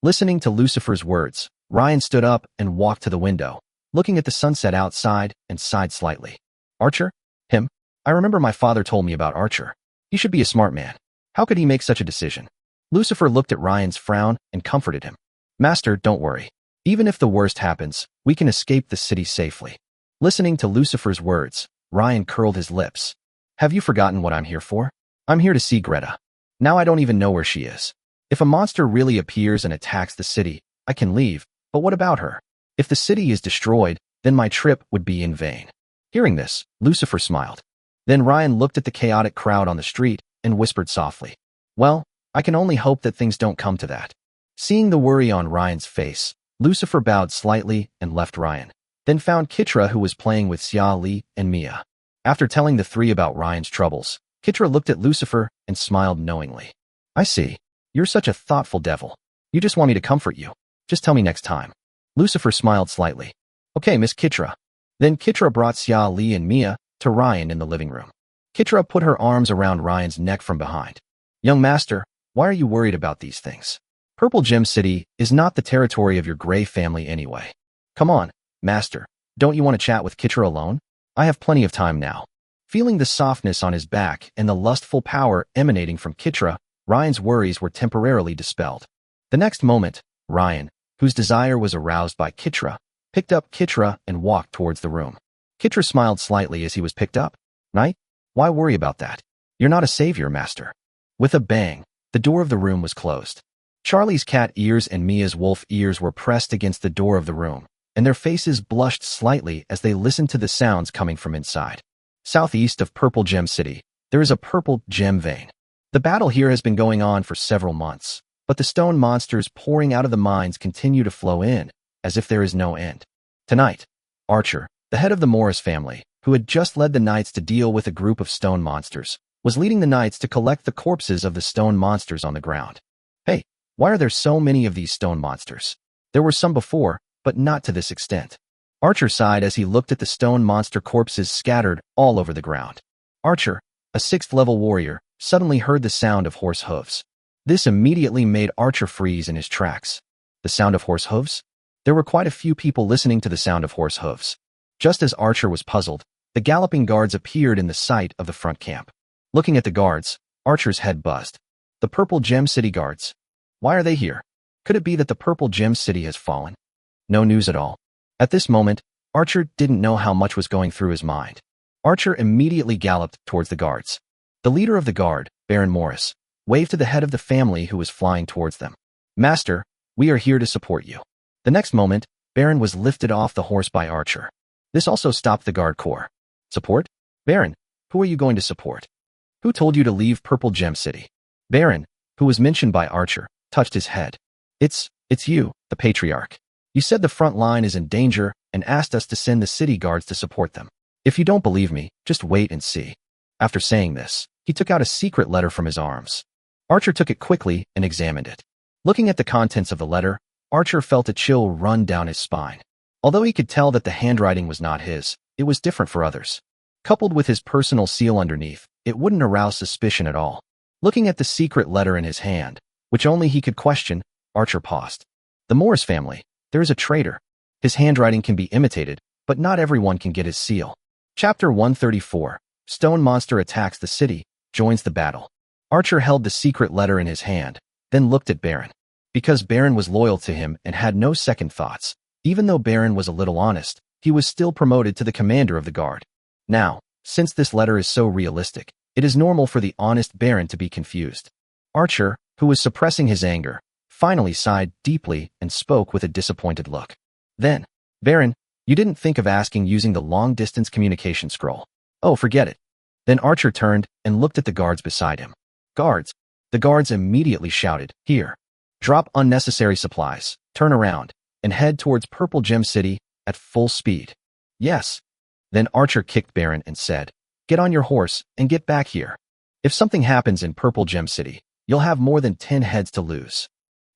Listening to Lucifer's words, Ryan stood up and walked to the window, looking at the sunset outside and sighed slightly. Archer? Him? I remember my father told me about Archer. He should be a smart man. How could he make such a decision? Lucifer looked at Ryan's frown and comforted him. Master, don't worry. Even if the worst happens, we can escape the city safely. Listening to Lucifer's words, Ryan curled his lips. Have you forgotten what I'm here for? I'm here to see Greta. Now I don't even know where she is. If a monster really appears and attacks the city, I can leave, but what about her? If the city is destroyed, then my trip would be in vain. Hearing this, Lucifer smiled. Then Ryan looked at the chaotic crowd on the street and whispered softly. Well, I can only hope that things don't come to that. Seeing the worry on Ryan's face, Lucifer bowed slightly and left Ryan, then found Kitra, who was playing with Xia Li and Mia. After telling the three about Ryan's troubles, Kitra looked at Lucifer and smiled knowingly. I see. You're such a thoughtful devil. You just want me to comfort you. Just tell me next time. Lucifer smiled slightly. Okay, Miss Kitra. Then Kitra brought Xia Li and Mia to Ryan in the living room. Kitra put her arms around Ryan's neck from behind. Young master, why are you worried about these things? Purple Gem City is not the territory of your Gray family anyway. Come on, master. Don't you want to chat with Kitra alone? I have plenty of time now. Feeling the softness on his back and the lustful power emanating from Kitra, Ryan's worries were temporarily dispelled. The next moment, Ryan, whose desire was aroused by Kitra, picked up Kitra and walked towards the room. Kitra smiled slightly as he was picked up. Knight? Why worry about that? You're not a savior, master. With a bang, the door of the room was closed. Charlie's cat ears and Mia's wolf ears were pressed against the door of the room, and their faces blushed slightly as they listened to the sounds coming from inside. Southeast of Purple Gem City, there is a purple gem vein. The battle here has been going on for several months, but the stone monsters pouring out of the mines continue to flow in, as if there is no end. Tonight, Archer, the head of the Morris family, who had just led the knights to deal with a group of stone monsters, was leading the knights to collect the corpses of the stone monsters on the ground. Hey, why are there so many of these stone monsters? There were some before, but not to this extent. Archer sighed as he looked at the stone monster corpses scattered all over the ground. Archer, a 6th-level warrior, suddenly heard the sound of horse hooves. This immediately made Archer freeze in his tracks. The sound of horse hooves? There were quite a few people listening to the sound of horse hooves. Just as Archer was puzzled, the galloping guards appeared in the sight of the front camp. Looking at the guards, Archer's head buzzed. The Purple Gem City guards. Why are they here? Could it be that the Purple Gem City has fallen? No news at all. At this moment, Archer didn't know how much was going through his mind. Archer immediately galloped towards the guards. The leader of the guard, Baron Morris, waved to the head of the family who was flying towards them. Master, we are here to support you. The next moment, Baron was lifted off the horse by Archer. This also stopped the guard corps. Support? Baron, who are you going to support? Who told you to leave Purple Gem City? Baron, who was mentioned by Archer, touched his head. It's you, the Patriarch. You said the front line is in danger and asked us to send the city guards to support them. If you don't believe me, just wait and see. After saying this, he took out a secret letter from his arms. Archer took it quickly and examined it. Looking at the contents of the letter, Archer felt a chill run down his spine. Although he could tell that the handwriting was not his, it was different for others. Coupled with his personal seal underneath, it wouldn't arouse suspicion at all. Looking at the secret letter in his hand, which only he could question, Archer paused. The Morris family. There is a traitor. His handwriting can be imitated, but not everyone can get his seal. Chapter 134. Stone Monster attacks the city, joins the battle. Archer held the secret letter in his hand, then looked at Baron. Because Baron was loyal to him and had no second thoughts, even though Baron was a little honest, he was still promoted to the commander of the guard. Now, since this letter is so realistic, it is normal for the honest Baron to be confused. Archer, who was suppressing his anger, finally sighed deeply and spoke with a disappointed look. Then, Baron, you didn't think of asking using the long-distance communication scroll. Oh, forget it. Then Archer turned and looked at the guards beside him. Guards. The guards immediately shouted, "Here! Drop unnecessary supplies, turn around, and head towards Purple Gem City at full speed." "Yes." Then Archer kicked Baron and said, "Get on your horse and get back here. If something happens in Purple Gem City, you'll have more than 10 heads to lose."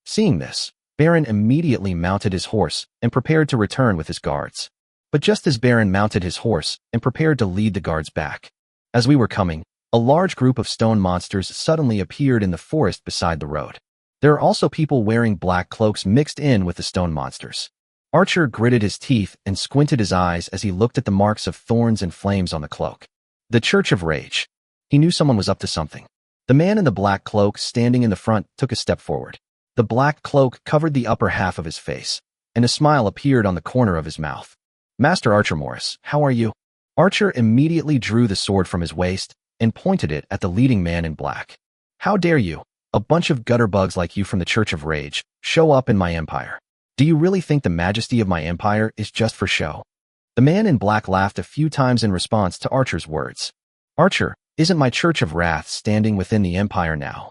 Seeing this, Baron immediately mounted his horse and prepared to return with his guards. But just as Baron mounted his horse and prepared to lead the guards back, as we were coming, a large group of stone monsters suddenly appeared in the forest beside the road. There are also people wearing black cloaks mixed in with the stone monsters. Archer gritted his teeth and squinted his eyes as he looked at the marks of thorns and flames on the cloak. The Church of Rage. He knew someone was up to something. The man in the black cloak standing in the front took a step forward. The black cloak covered the upper half of his face, and a smile appeared on the corner of his mouth. "Master Archer Morris, how are you?" Archer immediately drew the sword from his waist and pointed it at the leading man in black. "How dare you, a bunch of gutter bugs like you from the Church of Rage, show up in my empire? Do you really think the majesty of my empire is just for show?" The man in black laughed a few times in response to Archer's words. "Archer, isn't my Church of Wrath standing within the empire now?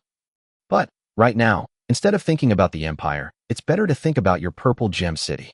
But, right now, instead of thinking about the empire, it's better to think about your Purple Gem City."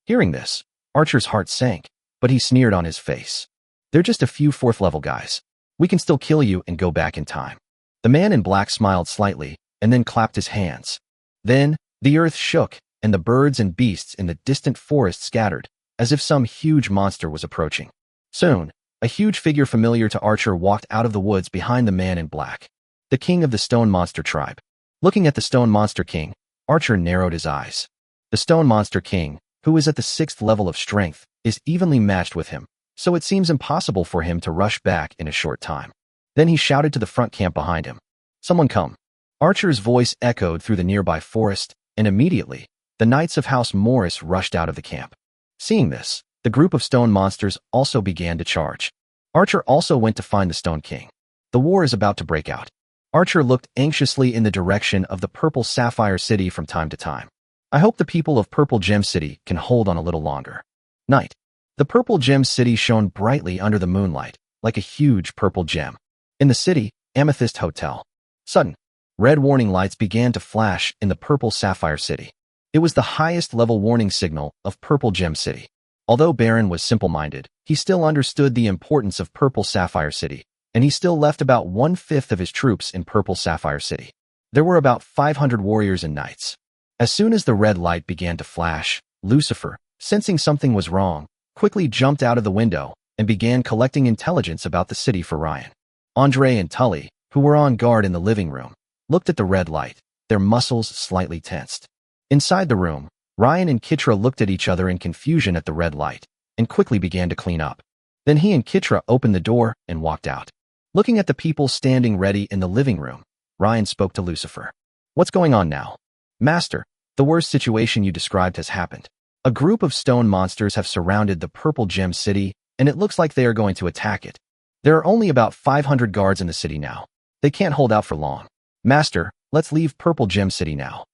Hearing this, Archer's heart sank, but he sneered on his face. "They're just a few 4th level guys. We can still kill you and go back in time." The man in black smiled slightly and then clapped his hands. Then, the earth shook and the birds and beasts in the distant forest scattered, as if some huge monster was approaching. Soon, a huge figure familiar to Archer walked out of the woods behind the man in black. The king of the Stone Monster tribe. Looking at the Stone Monster King, Archer narrowed his eyes. The Stone Monster King, who is at the 6th level of strength, is evenly matched with him, so it seems impossible for him to rush back in a short time. Then he shouted to the front camp behind him, "Someone come." Archer's voice echoed through the nearby forest, and immediately, the Knights of House Morris rushed out of the camp. Seeing this, the group of stone monsters also began to charge. Archer also went to find the Stone King. The war is about to break out. Archer looked anxiously in the direction of the Purple Sapphire City from time to time. "I hope the people of Purple Gem City can hold on a little longer." Night. The Purple Gem City shone brightly under the moonlight, like a huge purple gem. In the city, Amethyst Hotel. Sudden, red warning lights began to flash in the Purple Sapphire City. It was the highest level warning signal of Purple Gem City. Although Baron was simple-minded, he still understood the importance of Purple Sapphire City, and he still left about 1/5 of his troops in Purple Sapphire City. There were about 500 warriors and knights. As soon as the red light began to flash, Lucifer, sensing something was wrong, quickly jumped out of the window and began collecting intelligence about the city for Ryan. Andre and Tully, who were on guard in the living room, looked at the red light, their muscles slightly tensed. Inside the room, Ryan and Kitra looked at each other in confusion at the red light and quickly began to clean up. Then he and Kitra opened the door and walked out. Looking at the people standing ready in the living room, Ryan spoke to Lucifer. "What's going on now?" "Master, the worst situation you described has happened. A group of stone monsters have surrounded the Purple Gem City, and it looks like they are going to attack it. There are only about 500 guards in the city now. They can't hold out for long. Master, let's leave Purple Gem City now."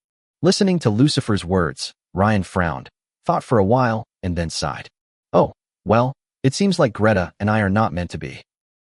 Listening to Lucifer's words, Ryan frowned, thought for a while, and then sighed. "Oh, well, it seems like Greta and I are not meant to be."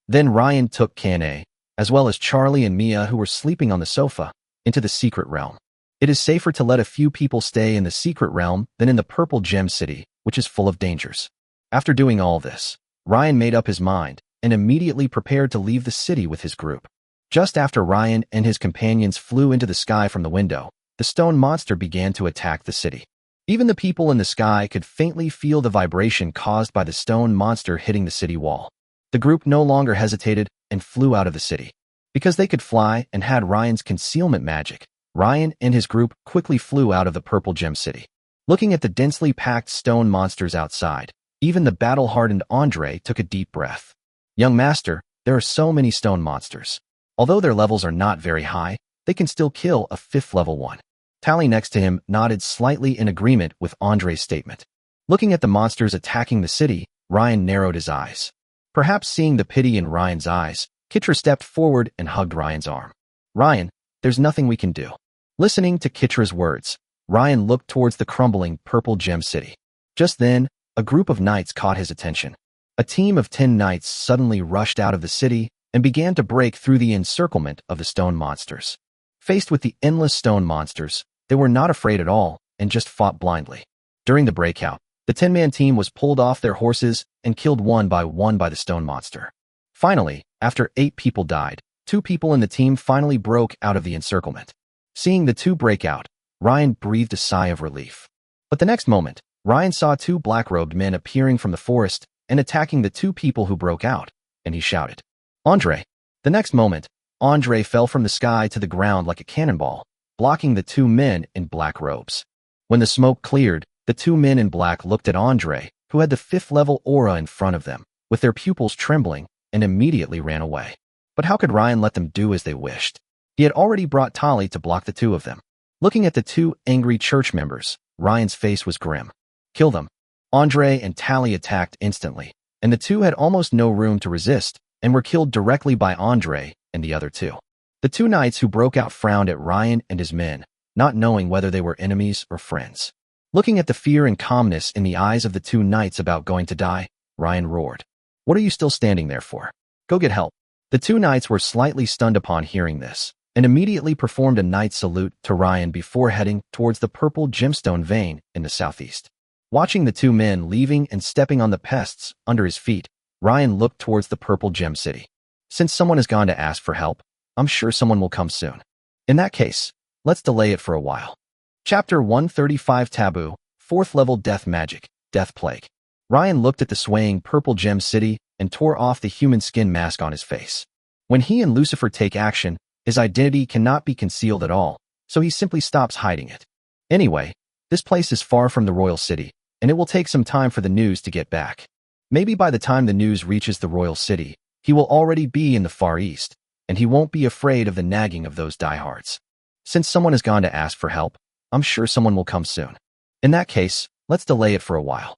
Then Ryan took Kane, as well as Charlie and Mia who were sleeping on the sofa, into the secret realm. It is safer to let a few people stay in the secret realm than in the Purple Gem City, which is full of dangers. After doing all this, Ryan made up his mind and immediately prepared to leave the city with his group. Just after Ryan and his companions flew into the sky from the window, the stone monster began to attack the city. Even the people in the sky could faintly feel the vibration caused by the stone monster hitting the city wall. The group no longer hesitated and flew out of the city. Because they could fly and had Ryan's concealment magic, Ryan and his group quickly flew out of the Purple Gem City. Looking at the densely packed stone monsters outside, even the battle-hardened Andre took a deep breath. "Young master, there are so many stone monsters. Although their levels are not very high, they can still kill a 5th level one." Tally next to him nodded slightly in agreement with Andre's statement. Looking at the monsters attacking the city, Ryan narrowed his eyes. Perhaps seeing the pity in Ryan's eyes, Kitra stepped forward and hugged Ryan's arm. "Ryan, there's nothing we can do." Listening to Kitra's words, Ryan looked towards the crumbling Purple Gem City. Just then, a group of knights caught his attention. A team of 10 knights suddenly rushed out of the city and began to break through the encirclement of the stone monsters. Faced with the endless stone monsters, they were not afraid at all and just fought blindly. During the breakout, the 10-man team was pulled off their horses and killed one by the stone monster. Finally, after 8 people died, 2 people in the team finally broke out of the encirclement. Seeing the 2 break out, Ryan breathed a sigh of relief. But the next moment, Ryan saw 2 black-robed men appearing from the forest and attacking the 2 people who broke out, and he shouted, "Andre!" The next moment, Andre fell from the sky to the ground like a cannonball, blocking the 2 men in black robes. When the smoke cleared, the 2 men in black looked at Andre, who had the 5th-level aura in front of them, with their pupils trembling, and immediately ran away. But how could Ryan let them do as they wished? He had already brought Tali to block the 2 of them. Looking at the 2 angry church members, Ryan's face was grim. Kill them. Andre and Tali attacked instantly, and the 2 had almost no room to resist and were killed directly by Andre and the other 2. The 2 knights who broke out frowned at Ryan and his men, not knowing whether they were enemies or friends. Looking at the fear and calmness in the eyes of the 2 knights about going to die, Ryan roared, "What are you still standing there for? Go get help." The 2 knights were slightly stunned upon hearing this, and immediately performed a knight salute to Ryan before heading towards the purple gemstone vein in the southeast. Watching the 2 men leaving and stepping on the pests under his feet, Ryan looked towards the purple gem city. Since someone has gone to ask for help, I'm sure someone will come soon. In that case, let's delay it for a while. Chapter 135 Taboo, 4th level Death Magic, Death Plague. Ryan looked at the swaying purple gem city and tore off the human skin mask on his face. When he and Lucifer take action, his identity cannot be concealed at all, so he simply stops hiding it. Anyway, this place is far from the royal city, and it will take some time for the news to get back. Maybe by the time the news reaches the royal city, he will already be in the Far East, and he won't be afraid of the nagging of those diehards. Since someone has gone to ask for help, I'm sure someone will come soon. In that case, let's delay it for a while.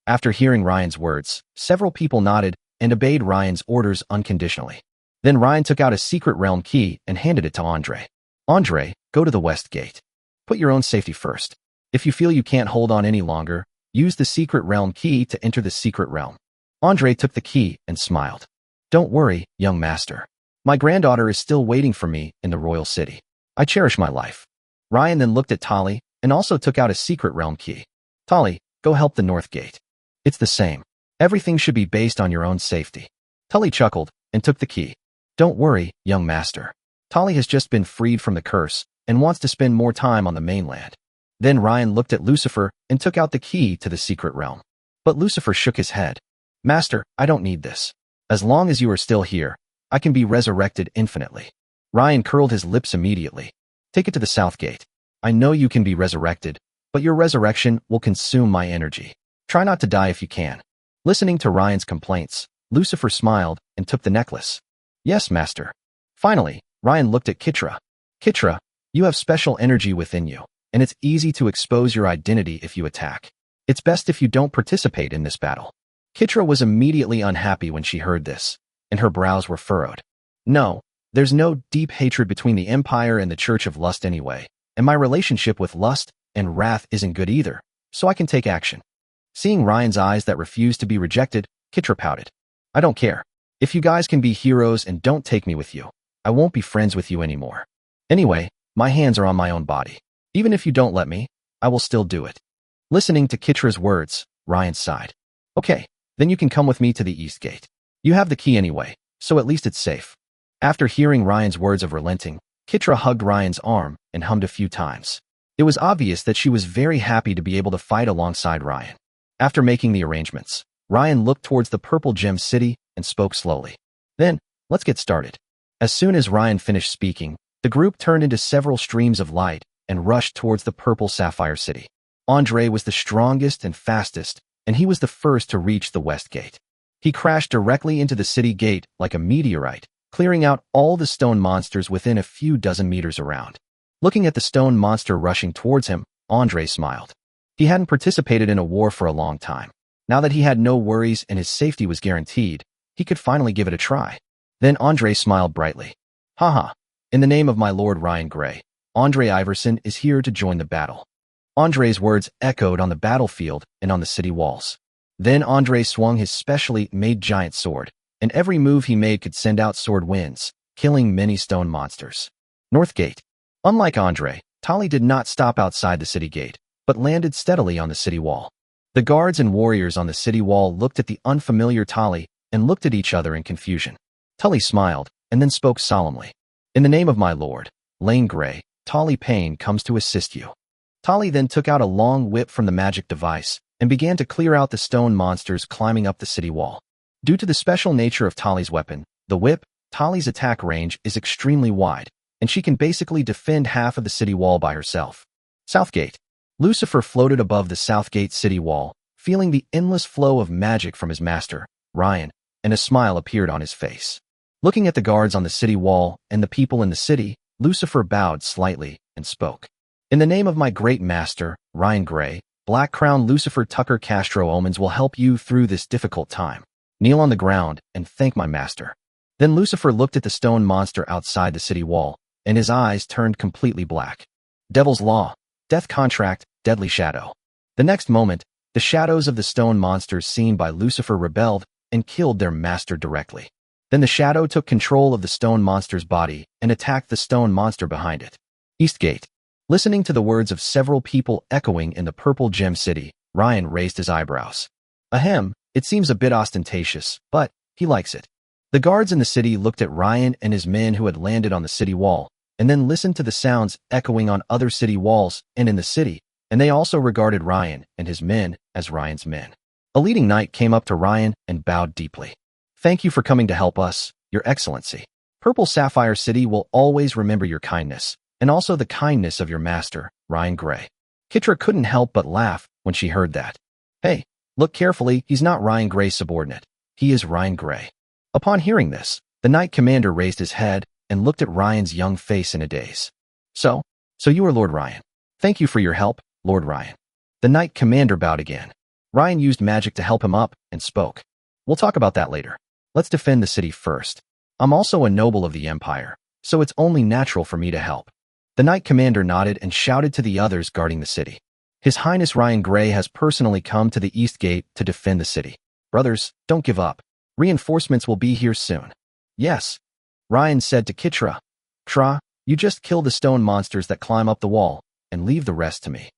After hearing Ryan's words, several people nodded and obeyed Ryan's orders unconditionally. Then Ryan took out a secret realm key and handed it to Andre. "Andre, go to the west gate. Put your own safety first. If you feel you can't hold on any longer, use the secret realm key to enter the secret realm." Andre took the key and smiled. "Don't worry, young master. My granddaughter is still waiting for me in the royal city. I cherish my life." Ryan then looked at Tali and also took out a secret realm key. "Tali, go help the north gate. It's the same. Everything should be based on your own safety." Tali chuckled and took the key. "Don't worry, young master. Tali has just been freed from the curse and wants to spend more time on the mainland." Then Ryan looked at Lucifer and took out the key to the secret realm. But Lucifer shook his head. "Master, I don't need this. As long as you are still here, I can be resurrected infinitely." Ryan curled his lips immediately. "Take it to the south gate. I know you can be resurrected, but your resurrection will consume my energy. Try not to die if you can." Listening to Ryan's complaints, Lucifer smiled and took the necklace. "Yes, master." Finally, Ryan looked at Kitra. "Kitra, you have special energy within you, and it's easy to expose your identity if you attack. It's best if you don't participate in this battle." Kitra was immediately unhappy when she heard this, and her brows were furrowed. "No, there's no deep hatred between the Empire and the Church of Lust anyway, and my relationship with Lust and Wrath isn't good either, so I can take action." Seeing Ryan's eyes that refused to be rejected, Kitra pouted. "I don't care. If you guys can be heroes and don't take me with you, I won't be friends with you anymore. Anyway, my hands are on my own body. Even if you don't let me, I will still do it." Listening to Kitra's words, Ryan sighed. "Okay, then you can come with me to the east gate. You have the key anyway, so at least it's safe." After hearing Ryan's words of relenting, Kitra hugged Ryan's arm and hummed a few times. It was obvious that she was very happy to be able to fight alongside Ryan. After making the arrangements, Ryan looked towards the purple gem city and spoke slowly. "Then, let's get started." As soon as Ryan finished speaking, the group turned into several streams of light and rushed towards the purple sapphire city. Andre was the strongest and fastest, and he was the first to reach the west gate. He crashed directly into the city gate like a meteorite, clearing out all the stone monsters within a few dozen meters around. Looking at the stone monster rushing towards him, Andre smiled. He hadn't participated in a war for a long time. Now that he had no worries and his safety was guaranteed, he could finally give it a try. Then Andre smiled brightly. "Haha, in the name of my lord Ryan Gray, Andre Iverson is here to join the battle." Andre's words echoed on the battlefield and on the city walls. Then Andre swung his specially made giant sword, and every move he made could send out sword winds, killing many stone monsters. North Gate. Unlike Andre, Tali did not stop outside the city gate, but landed steadily on the city wall. The guards and warriors on the city wall looked at the unfamiliar Tali and looked at each other in confusion. Tali smiled and then spoke solemnly. In the name of my lord, Lane Grey, Tali Payne comes to assist you. Tali then took out a long whip from the magic device and began to clear out the stone monsters climbing up the city wall. Due to the special nature of Tali's weapon, the whip, Tali's attack range is extremely wide, and she can basically defend half of the city wall by herself. Southgate. Lucifer floated above the Southgate city wall, feeling the endless flow of magic from his master, Ryan, and a smile appeared on his face. Looking at the guards on the city wall and the people in the city, Lucifer bowed slightly and spoke. In the name of my great master, Ryan Grey, Black Crown Lucifer Tucker Castro Omens will help you through this difficult time. Kneel on the ground and thank my master. Then Lucifer looked at the stone monster outside the city wall, and his eyes turned completely black. Devil's Law, Death Contract, Deadly Shadow. The next moment, the shadows of the stone monsters seen by Lucifer rebelled and killed their master directly. Then the shadow took control of the stone monster's body and attacked the stone monster behind it. Eastgate. Listening to the words of several people echoing in the Purple Gem City, Ryan raised his eyebrows. Ahem, it seems a bit ostentatious, but he likes it. The guards in the city looked at Ryan and his men who had landed on the city wall, and then listened to the sounds echoing on other city walls and in the city, and they also regarded Ryan and his men as Ryan's men. A leading knight came up to Ryan and bowed deeply. Thank you for coming to help us, Your Excellency. Purple Sapphire City will always remember your kindness, and also the kindness of your master, Ryan Grey. Kitra couldn't help but laugh when she heard that. Hey, look carefully, he's not Ryan Grey's subordinate. He is Ryan Grey. Upon hearing this, the knight commander raised his head and looked at Ryan's young face in a daze. So you are Lord Ryan. Thank you for your help, Lord Ryan. The knight commander bowed again. Ryan used magic to help him up and spoke. We'll talk about that later. Let's defend the city first. I'm also a noble of the Empire, so it's only natural for me to help. The knight commander nodded and shouted to the others guarding the city. His Highness Ryan Grey has personally come to the East Gate to defend the city. Brothers, don't give up. Reinforcements will be here soon. Yes, Ryan said to Kitra. Ktra, you just kill the stone monsters that climb up the wall, and leave the rest to me.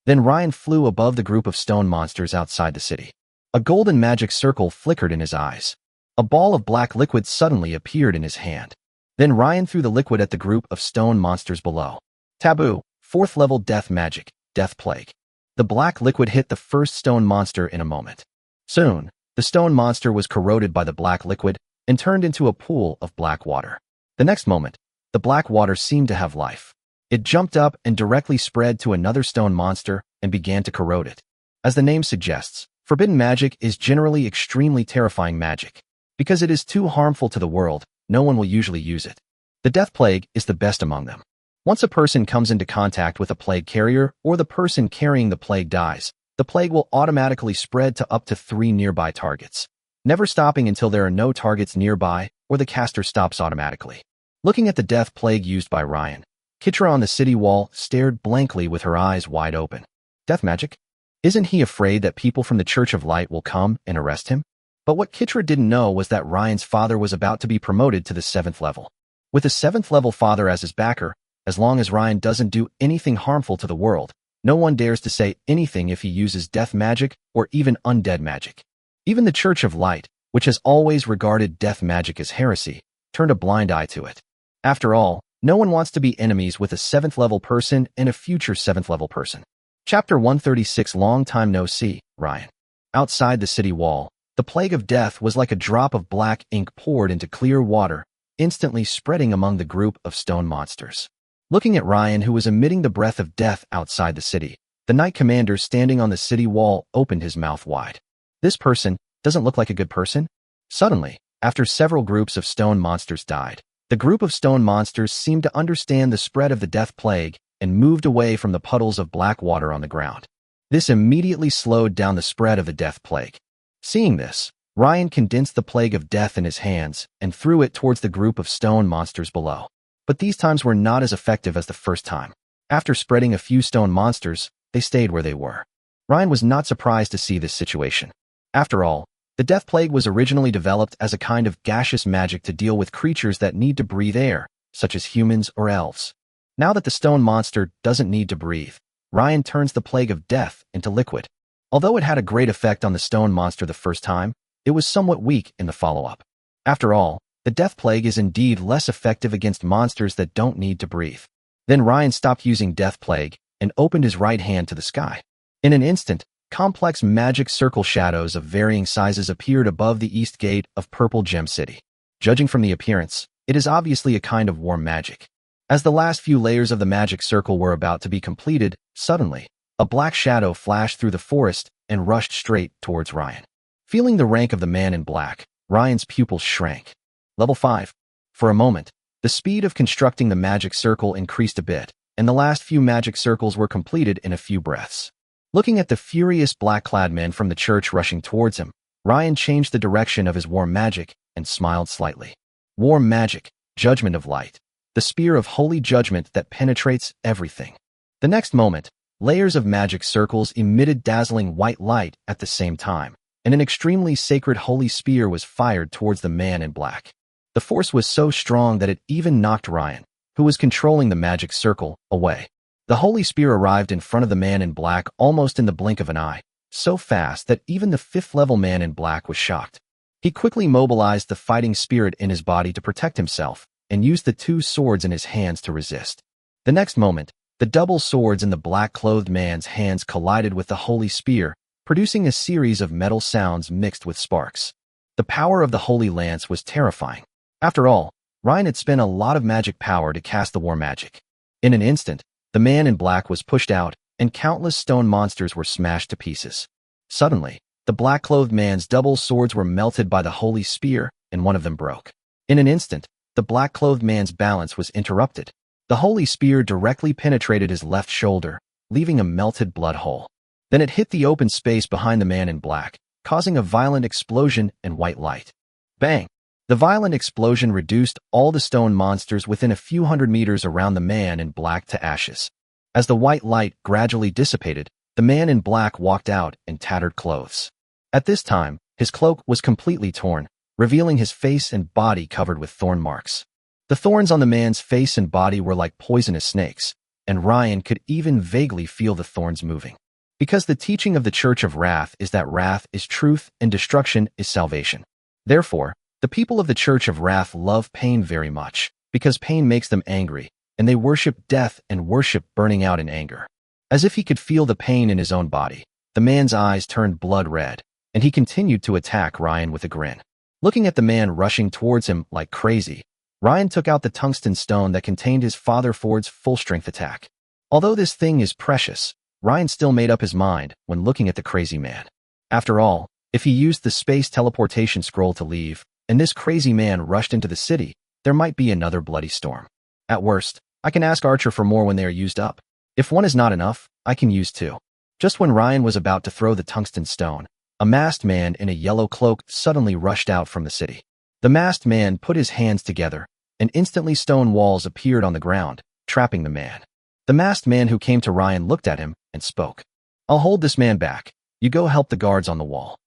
Then Ryan flew above the group of stone monsters outside the city. A golden magic circle flickered in his eyes. A ball of black liquid suddenly appeared in his hand. Then Ryan threw the liquid at the group of stone monsters below. Taboo, 4th level death magic, Death Plague. The black liquid hit the first stone monster in a moment. Soon, the stone monster was corroded by the black liquid and turned into a pool of black water. The next moment, the black water seemed to have life. It jumped up and directly spread to another stone monster and began to corrode it. As the name suggests, forbidden magic is generally extremely terrifying magic. Because it is too harmful to the world, no one will usually use it. The Death Plague is the best among them. Once a person comes into contact with a plague carrier or the person carrying the plague dies, the plague will automatically spread to up to 3 nearby targets, never stopping until there are no targets nearby or the caster stops automatically. Looking at the Death Plague used by Ryan, Kitra on the city wall stared blankly with her eyes wide open. Death magic? Isn't he afraid that people from the Church of Light will come and arrest him? But what Kitra didn't know was that Ryan's father was about to be promoted to the 7th level. With a 7th level father as his backer, as long as Ryan doesn't do anything harmful to the world, no one dares to say anything if he uses death magic or even undead magic. Even the Church of Light, which has always regarded death magic as heresy, turned a blind eye to it. After all, no one wants to be enemies with a 7th level person and a future 7th level person. Chapter 136. Long time no see, Ryan. Outside the city wall, the plague of death was like a drop of black ink poured into clear water, instantly spreading among the group of stone monsters. Looking at Ryan, who was emitting the breath of death outside the city, the knight commander standing on the city wall opened his mouth wide. This person doesn't look like a good person? Suddenly, after several groups of stone monsters died, the group of stone monsters seemed to understand the spread of the death plague and moved away from the puddles of black water on the ground. This immediately slowed down the spread of the death plague. Seeing this, Ryan condensed the plague of death in his hands and threw it towards the group of stone monsters below. But these times were not as effective as the first time. After spreading a few stone monsters, they stayed where they were. Ryan was not surprised to see this situation. After all, The Death Plague was originally developed as a kind of gaseous magic to deal with creatures that need to breathe air, such as humans or elves. Now that the stone monster doesn't need to breathe, Ryan turns the Plague of Death into liquid. Although it had a great effect on the stone monster the first time, it was somewhat weak in the follow-up. After all, the Death Plague is indeed less effective against monsters that don't need to breathe. Then Ryan stopped using Death Plague and opened his right hand to the sky. In an instant, complex magic circle shadows of varying sizes appeared above the east gate of Purple Gem City. Judging from the appearance, it is obviously a kind of warm magic. As the last few layers of the magic circle were about to be completed, suddenly, a black shadow flashed through the forest and rushed straight towards Ryan. Feeling the rank of the man in black, Ryan's pupils shrank. Level 5. For a moment, the speed of constructing the magic circle increased a bit, and the last few magic circles were completed in a few breaths. Looking at the furious black-clad men from the church rushing towards him, Ryan changed the direction of his warm magic and smiled slightly. Warm magic, judgment of light, the spear of holy judgment that penetrates everything. The next moment, layers of magic circles emitted dazzling white light at the same time, and an extremely sacred holy spear was fired towards the man in black. The force was so strong that it even knocked Ryan, who was controlling the magic circle, away. The holy spear arrived in front of the man in black almost in the blink of an eye, so fast that even the fifth-level man in black was shocked. He quickly mobilized the fighting spirit in his body to protect himself and used the two swords in his hands to resist. The next moment, the double swords in the black-clothed man's hands collided with the holy spear, producing a series of metal sounds mixed with sparks. The power of the holy lance was terrifying. After all, Ryan had spent a lot of magic power to cast the war magic. In an instant, the man in black was pushed out, and countless stone monsters were smashed to pieces. Suddenly, the black-clothed man's double swords were melted by the holy spear, and one of them broke. In an instant, the black-clothed man's balance was interrupted. The holy spear directly penetrated his left shoulder, leaving a melted blood hole. Then it hit the open space behind the man in black, causing a violent explosion and white light. Bang! The violent explosion reduced all the stone monsters within a few hundred meters around the man in black to ashes. As the white light gradually dissipated, the man in black walked out in tattered clothes. At this time, his cloak was completely torn, revealing his face and body covered with thorn marks. The thorns on the man's face and body were like poisonous snakes, and Ryan could even vaguely feel the thorns moving. Because the teaching of the Church of Wrath is that wrath is truth and destruction is salvation. Therefore, the people of the Church of Wrath love pain very much, because pain makes them angry, and they worship death and worship burning out in anger. As if he could feel the pain in his own body, the man's eyes turned blood red, and he continued to attack Ryan with a grin. Looking at the man rushing towards him like crazy, Ryan took out the tungsten stone that contained his father Ford's full-strength attack. Although this thing is precious, Ryan still made up his mind when looking at the crazy man. After all, if he used the space teleportation scroll to leave, and this crazy man rushed into the city, there might be another bloody storm. At worst, I can ask Archer for more when they are used up. If one is not enough, I can use two. Just when Ryan was about to throw the tungsten stone, a masked man in a yellow cloak suddenly rushed out from the city. The masked man put his hands together, and instantly stone walls appeared on the ground, trapping the man. The masked man who came to Ryan looked at him and spoke. "I'll hold this man back. You go help the guards on the wall."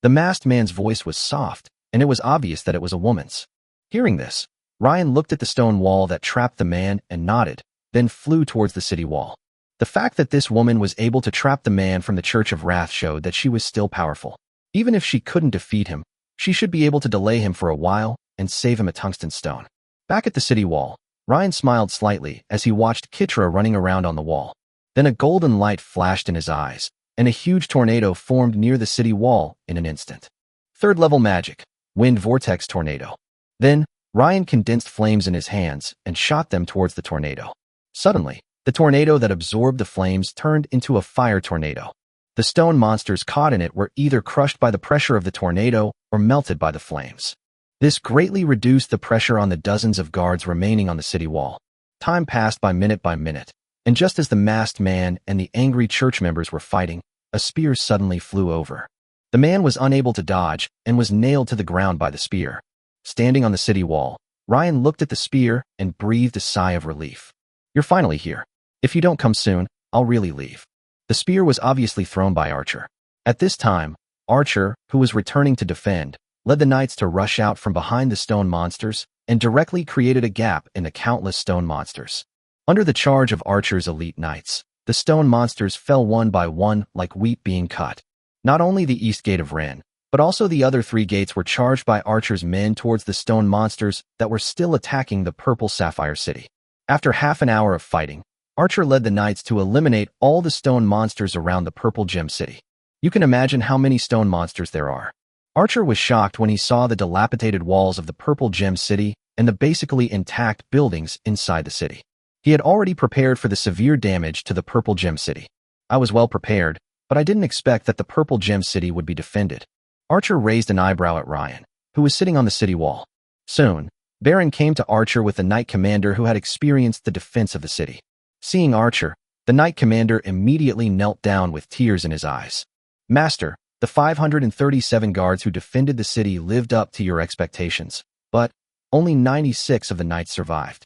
The masked man's voice was soft, and it was obvious that it was a woman's. Hearing this, Ryan looked at the stone wall that trapped the man and nodded, then flew towards the city wall. The fact that this woman was able to trap the man from the Church of Wrath showed that she was still powerful. Even if she couldn't defeat him, she should be able to delay him for a while and save him a tungsten stone. Back at the city wall, Ryan smiled slightly as he watched Kitra running around on the wall. Then a golden light flashed in his eyes, and a huge tornado formed near the city wall in an instant. Third-level magic, Wind Vortex Tornado. Then, Ryan condensed flames in his hands and shot them towards the tornado. Suddenly, the tornado that absorbed the flames turned into a fire tornado. The stone monsters caught in it were either crushed by the pressure of the tornado or melted by the flames. This greatly reduced the pressure on the dozens of guards remaining on the city wall. Time passed by minute, and just as the masked man and the angry church members were fighting, a spear suddenly flew over. The man was unable to dodge and was nailed to the ground by the spear. Standing on the city wall, Ryan looked at the spear and breathed a sigh of relief. "You're finally here. If you don't come soon, I'll really leave." The spear was obviously thrown by Archer. At this time, Archer, who was returning to defend, led the knights to rush out from behind the stone monsters and directly created a gap in the countless stone monsters. Under the charge of Archer's elite knights, the stone monsters fell one by one like wheat being cut. Not only the east gate of Ren, but also the other 3 gates were charged by Archer's men towards the stone monsters that were still attacking the Purple Sapphire City. After half an hour of fighting, Archer led the knights to eliminate all the stone monsters around the Purple Gem City. You can imagine how many stone monsters there are. Archer was shocked when he saw the dilapidated walls of the Purple Gem City and the basically intact buildings inside the city. He had already prepared for the severe damage to the Purple Gem City. I was well prepared, but I didn't expect that the Purple Gem City would be defended. Archer raised an eyebrow at Ryan, who was sitting on the city wall. Soon, Baron came to Archer with the knight commander who had experienced the defense of the city. Seeing Archer, the knight commander immediately knelt down with tears in his eyes. Master, the 537 guards who defended the city lived up to your expectations, but only 96 of the knights survived.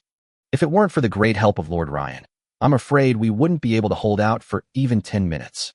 If it weren't for the great help of Lord Ryan, I'm afraid we wouldn't be able to hold out for even 10 minutes.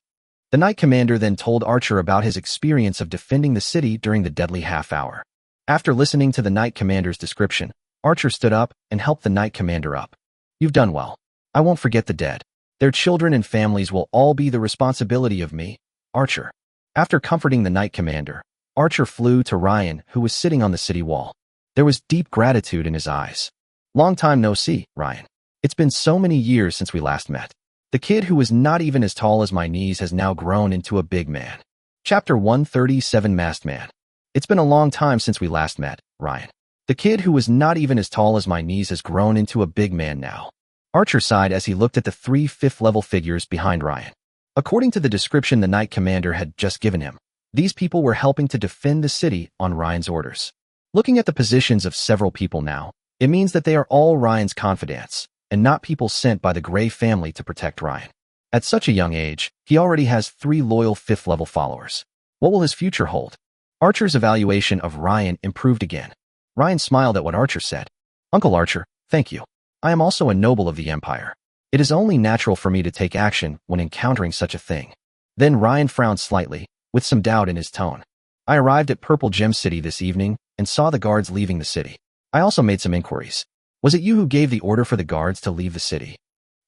The knight commander then told Archer about his experience of defending the city during the deadly half-hour. After listening to the knight commander's description, Archer stood up and helped the knight commander up. You've done well. I won't forget the dead. Their children and families will all be the responsibility of me, Archer. After comforting the knight commander, Archer flew to Ryan, who was sitting on the city wall. There was deep gratitude in his eyes. Long time no see, Ryan. It's been so many years since we last met. The kid who was not even as tall as my knees has now grown into a big man. Chapter 137 Masked Man. It's been a long time since we last met, Ryan. The kid who was not even as tall as my knees has grown into a big man now. Archer sighed as he looked at the 3 fifth-level figures behind Ryan. According to the description the knight commander had just given him, these people were helping to defend the city on Ryan's orders. Looking at the positions of several people now, it means that they are all Ryan's confidants, and not people sent by the Gray family to protect Ryan. At such a young age, he already has 3 loyal 5th-level followers. What will his future hold? Archer's evaluation of Ryan improved again. Ryan smiled at what Archer said. Uncle Archer, thank you. I am also a noble of the Empire. It is only natural for me to take action when encountering such a thing. Then Ryan frowned slightly, with some doubt in his tone. I arrived at Purple Gem City this evening and saw the guards leaving the city. I also made some inquiries. Was it you who gave the order for the guards to leave the city?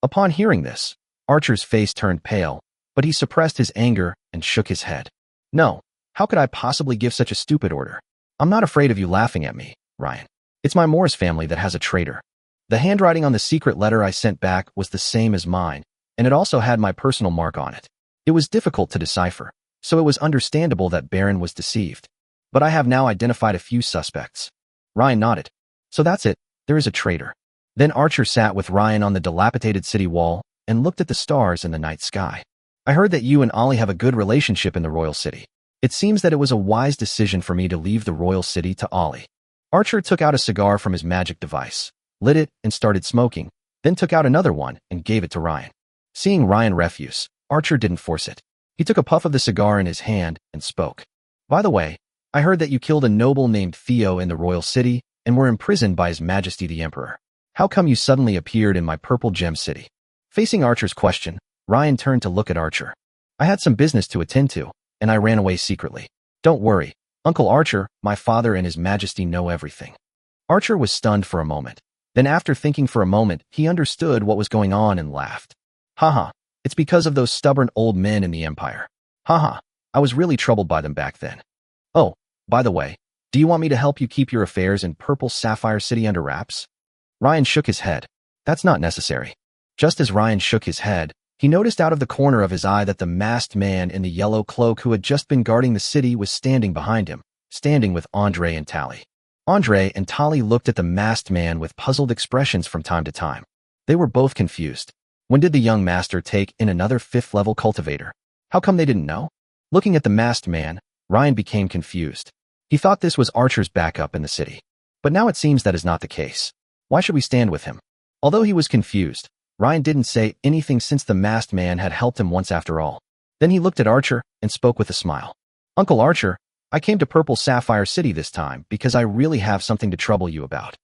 Upon hearing this, Archer's face turned pale, but he suppressed his anger and shook his head. No, how could I possibly give such a stupid order? I'm not afraid of you laughing at me, Ryan. It's my Morris family that has a traitor. The handwriting on the secret letter I sent back was the same as mine, and it also had my personal mark on it. It was difficult to decipher, so it was understandable that Baron was deceived. But I have now identified a few suspects. Ryan nodded. So that's it, there is a traitor. Then Archer sat with Ryan on the dilapidated city wall and looked at the stars in the night sky. I heard that you and Ollie have a good relationship in the royal city. It seems that it was a wise decision for me to leave the royal city to Ollie. Archer took out a cigar from his magic device, lit it and started smoking, then took out another one and gave it to Ryan. Seeing Ryan refuse, Archer didn't force it. He took a puff of the cigar in his hand and spoke. By the way, I heard that you killed a noble named Theo in the royal city and were imprisoned by His Majesty the Emperor. How come you suddenly appeared in my Purple Gem City? Facing Archer's question, Ryan turned to look at Archer. I had some business to attend to, and I ran away secretly. Don't worry, Uncle Archer, my father and His Majesty know everything. Archer was stunned for a moment. Then after thinking for a moment, he understood what was going on and laughed. Haha, it's because of those stubborn old men in the Empire. Haha, I was really troubled by them back then. Oh, by the way, do you want me to help you keep your affairs in Purple Sapphire City under wraps? Ryan shook his head. That's not necessary. Just as Ryan shook his head, he noticed out of the corner of his eye that the masked man in the yellow cloak who had just been guarding the city was standing behind him, standing with Andre and Tali. Andre and Tali looked at the masked man with puzzled expressions from time to time. They were both confused. When did the young master take in another 5th-level cultivator? How come they didn't know? Looking at the masked man, Ryan became confused. He thought this was Archer's backup in the city. But now it seems that is not the case. Why should we stand with him? Although he was confused, Ryan didn't say anything since the masked man had helped him once after all. Then he looked at Archer and spoke with a smile. Uncle Archer, I came to Purple Sapphire City this time because I really have something to trouble you about.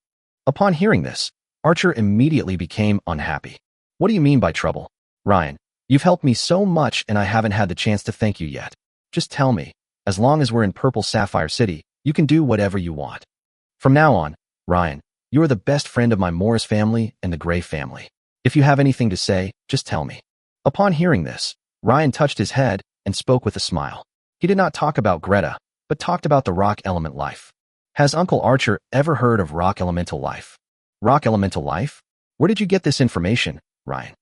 Upon hearing this, Archer immediately became unhappy. What do you mean by trouble? Ryan, you've helped me so much and I haven't had the chance to thank you yet. Just tell me, As long as we're in Purple Sapphire City, you can do whatever you want. From now on, Ryan, you are the best friend of my Morris family and the Gray family. If you have anything to say, just tell me." Upon hearing this, Ryan touched his head and spoke with a smile. He did not talk about Greta, but talked about the rock element life. Has Uncle Archer ever heard of rock elemental life? Rock elemental life? Where did you get this information, Ryan?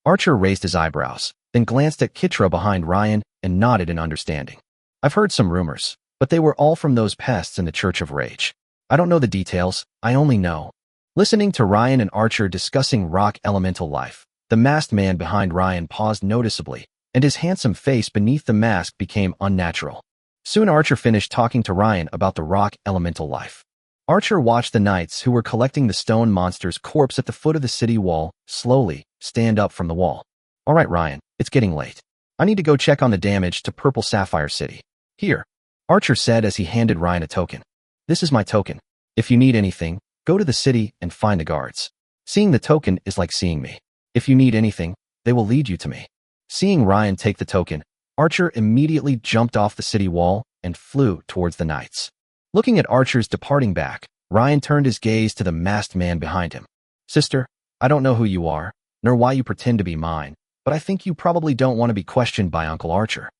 Archer raised his eyebrows, then glanced at Kitra behind Ryan and nodded in understanding. I've heard some rumors, but they were all from those pests in the Church of Rage. I don't know the details, I only know. Listening to Ryan and Archer discussing rock elemental life, the masked man behind Ryan paused noticeably, and his handsome face beneath the mask became unnatural. Soon Archer finished talking to Ryan about the rock elemental life. Archer watched the knights who were collecting the stone monster's corpse at the foot of the city wall slowly stand up from the wall. All right, Ryan, it's getting late. I need to go check on the damage to Purple Sapphire City. Here, Archer said as he handed Ryan a token. This is my token. If you need anything, go to the city and find the guards. Seeing the token is like seeing me. If you need anything, they will lead you to me. Seeing Ryan take the token, Archer immediately jumped off the city wall and flew towards the knights. Looking at Archer's departing back, Ryan turned his gaze to the masked man behind him. Sister, I don't know who you are, nor why you pretend to be mine, but I think you probably don't want to be questioned by Uncle Archer.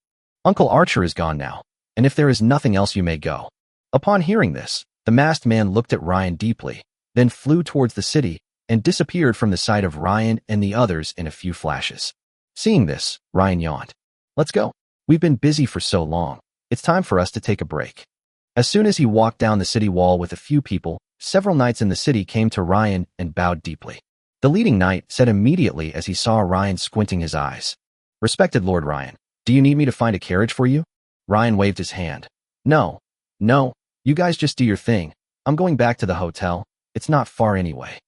Uncle Archer is gone now, and if there is nothing else you may go. Upon hearing this, the masked man looked at Ryan deeply, then flew towards the city and disappeared from the sight of Ryan and the others in a few flashes. Seeing this, Ryan yawned. Let's go. We've been busy for so long. It's time for us to take a break. As soon as he walked down the city wall with a few people, several knights in the city came to Ryan and bowed deeply. The leading knight said immediately as he saw Ryan squinting his eyes, "Respected Lord Ryan, do you need me to find a carriage for you?" Ryan waved his hand. No, you guys just do your thing. I'm going back to the hotel. It's not far anyway."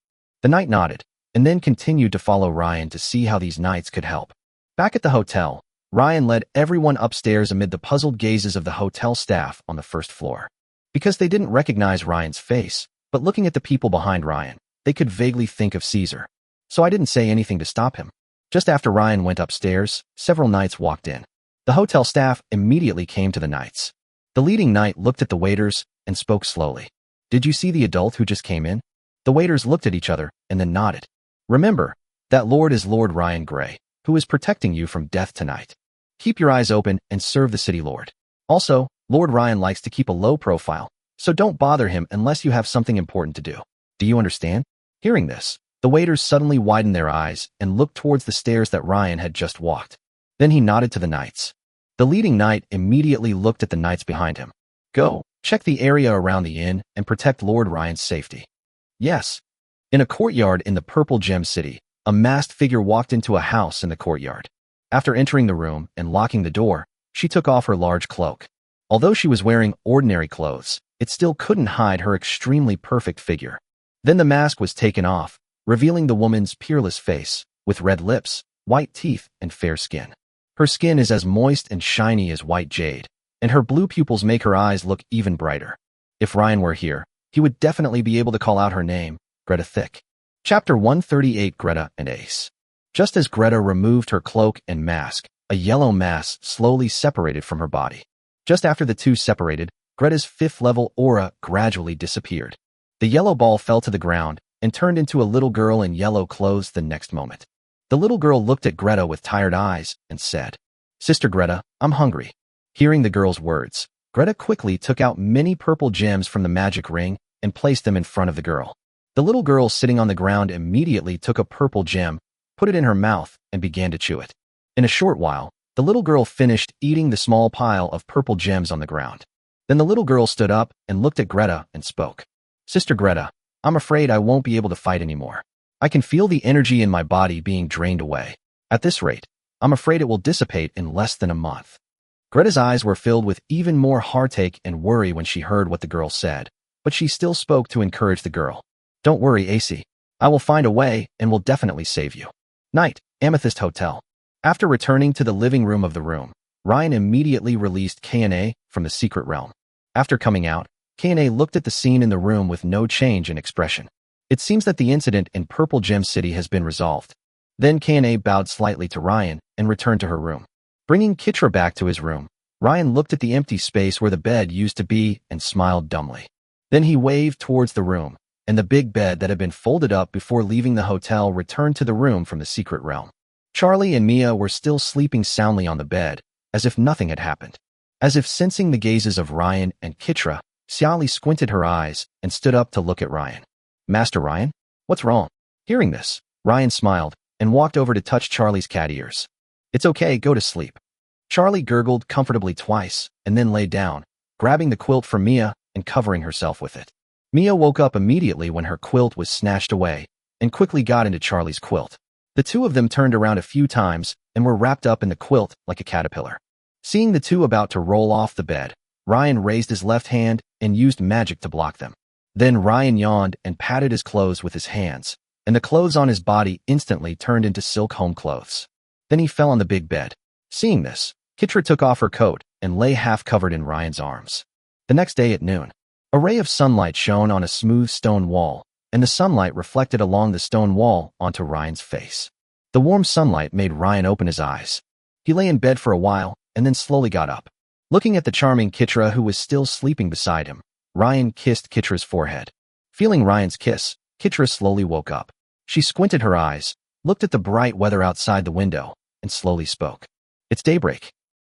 The knight nodded, and then continued to follow Ryan to see how these knights could help. Back at the hotel, Ryan led everyone upstairs amid the puzzled gazes of the hotel staff on the first floor. Because they didn't recognize Ryan's face, but looking at the people behind Ryan, they could vaguely think of Caesar. So I didn't say anything to stop him. Just after Ryan went upstairs, several knights walked in. The hotel staff immediately came to the knights. The leading knight looked at the waiters and spoke slowly. "Did you see the adult who just came in?" The waiters looked at each other and then nodded. "Remember, that lord is Lord Ryan Gray, who is protecting you from death tonight. Keep your eyes open and serve the city lord. Also, Lord Ryan likes to keep a low profile, so don't bother him unless you have something important to do. Do you understand?" Hearing this, the waiters suddenly widened their eyes and looked towards the stairs that Ryan had just walked. Then he nodded to the knights. The leading knight immediately looked at the knights behind him. "Go, check the area around the inn and protect Lord Ryan's safety." Yes. In a courtyard in the Purple Gem City, a masked figure walked into a house in the courtyard. After entering the room and locking the door, she took off her large cloak. Although she was wearing ordinary clothes, it still couldn't hide her extremely perfect figure. Then the mask was taken off, revealing the woman's peerless face, with red lips, white teeth, and fair skin. Her skin is as moist and shiny as white jade, and her blue pupils make her eyes look even brighter. If Ryan were here, he would definitely be able to call out her name, Greta Thick. Chapter 138, Greta and Ace. Just as Greta removed her cloak and mask, a yellow mass slowly separated from her body. Just after the two separated, Greta's fifth-level aura gradually disappeared. The yellow ball fell to the ground and turned into a little girl in yellow clothes the next moment. The little girl looked at Greta with tired eyes and said, "Sister Greta, I'm hungry." Hearing the girl's words, Greta quickly took out many purple gems from the magic ring and placed them in front of the girl. The little girl sitting on the ground immediately took a purple gem, put it in her mouth, and began to chew it. In a short while, the little girl finished eating the small pile of purple gems on the ground. Then the little girl stood up and looked at Greta and spoke. "Sister Greta, I'm afraid I won't be able to fight anymore. I can feel the energy in my body being drained away. At this rate, I'm afraid it will dissipate in less than a month." Greta's eyes were filled with even more heartache and worry when she heard what the girl said, but she still spoke to encourage the girl. "Don't worry, AC. I will find a way and will definitely save you." Night, Amethyst Hotel. After returning to the living room of the room, Ryan immediately released K&A from the secret realm. After coming out, K&A looked at the scene in the room with no change in expression. It seems that the incident in Purple Gem City has been resolved. Then K&A bowed slightly to Ryan and returned to her room. Bringing Kitra back to his room, Ryan looked at the empty space where the bed used to be and smiled dumbly. Then he waved towards the room, and the big bed that had been folded up before leaving the hotel returned to the room from the secret realm. Charlie and Mia were still sleeping soundly on the bed, as if nothing had happened. As if sensing the gazes of Ryan and Kitra, Xiali squinted her eyes and stood up to look at Ryan. Master Ryan? What's wrong? Hearing this, Ryan smiled and walked over to touch Charlie's cat ears. It's okay, go to sleep. Charlie gurgled comfortably twice and then lay down, grabbing the quilt from Mia and covering herself with it. Mia woke up immediately when her quilt was snatched away and quickly got into Charlie's quilt. The two of them turned around a few times and were wrapped up in the quilt like a caterpillar. Seeing the two about to roll off the bed, Ryan raised his left hand and used magic to block them. Then Ryan yawned and patted his clothes with his hands, and the clothes on his body instantly turned into silk home clothes. Then he fell on the big bed. Seeing this, Kitra took off her coat and lay half covered in Ryan's arms. The next day at noon, a ray of sunlight shone on a smooth stone wall, and the sunlight reflected along the stone wall onto Ryan's face. The warm sunlight made Ryan open his eyes. He lay in bed for a while and then slowly got up. Looking at the charming Kitra who was still sleeping beside him, Ryan kissed Kitra's forehead. Feeling Ryan's kiss, Kitra slowly woke up. She squinted her eyes, looked at the bright weather outside the window, and slowly spoke. It's daybreak.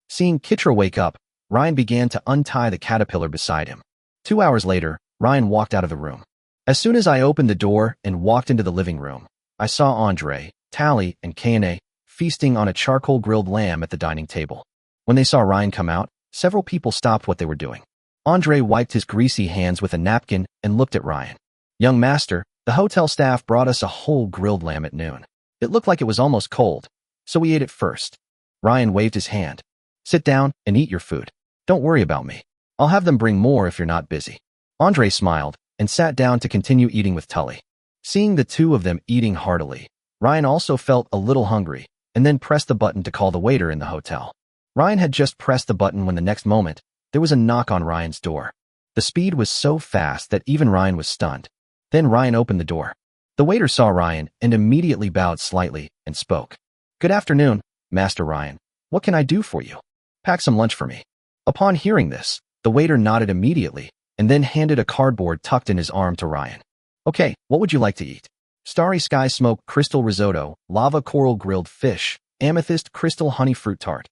Seeing Kitra wake up, Ryan began to untie the caterpillar beside him. 2 hours later, Ryan walked out of the room. As soon as I opened the door and walked into the living room, I saw Andre, Tally, and Kane feasting on a charcoal-grilled lamb at the dining table. When they saw Ryan come out, several people stopped what they were doing. Andre wiped his greasy hands with a napkin and looked at Ryan. Young master, the hotel staff brought us a whole grilled lamb at noon. It looked like it was almost cold, so we ate it first. Ryan waved his hand. Sit down and eat your food. Don't worry about me. I'll have them bring more if you're not busy. Andre smiled and sat down to continue eating with Tully. Seeing the two of them eating heartily, Ryan also felt a little hungry and then pressed the button to call the waiter in the hotel. Ryan had just pressed the button when the next moment, there was a knock on Ryan's door. The speed was so fast that even Ryan was stunned. Then Ryan opened the door. The waiter saw Ryan and immediately bowed slightly and spoke. Good afternoon, Master Ryan. What can I do for you? Pack some lunch for me. Upon hearing this, the waiter nodded immediately and then handed a cardboard tucked in his arm to Ryan. Okay, what would you like to eat? Starry Sky Smoked Crystal Risotto, Lava Coral Grilled Fish, Amethyst Crystal Honey Fruit Tart.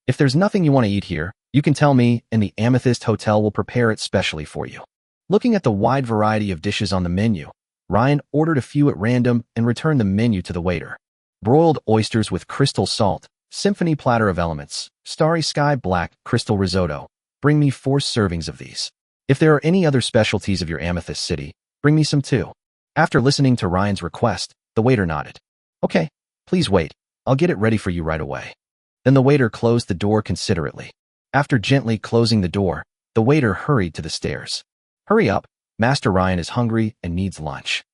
If there's nothing you want to eat here, you can tell me and the Amethyst Hotel will prepare it specially for you. Looking at the wide variety of dishes on the menu, Ryan ordered a few at random and returned the menu to the waiter. Broiled oysters with crystal salt, symphony platter of elements, Starry Sky Black Crystal Risotto. Bring me 4 servings of these. If there are any other specialties of your Amethyst City, bring me some too. After listening to Ryan's request, the waiter nodded. Okay, please wait. I'll get it ready for you right away. Then the waiter closed the door considerately. After gently closing the door, the waiter hurried to the stairs. Hurry up, Master Ryan is hungry and needs lunch.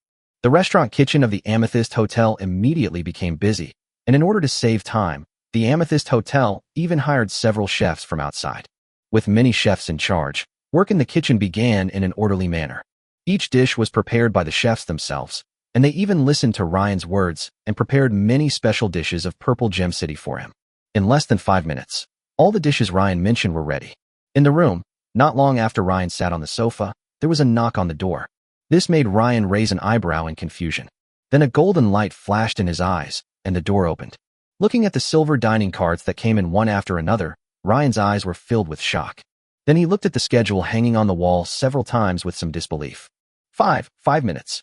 The restaurant kitchen of the Amethyst Hotel immediately became busy, and in order to save time, the Amethyst Hotel even hired several chefs from outside. With many chefs in charge, work in the kitchen began in an orderly manner. Each dish was prepared by the chefs themselves, and they even listened to Ryan's words and prepared many special dishes of Purple Gem City for him. In less than 5 minutes, all the dishes Ryan mentioned were ready. In the room, not long after Ryan sat on the sofa, there was a knock on the door. This made Ryan raise an eyebrow in confusion. Then a golden light flashed in his eyes, and the door opened. Looking at the silver dining carts that came in one after another, Ryan's eyes were filled with shock. Then he looked at the schedule hanging on the wall several times with some disbelief. 5 minutes.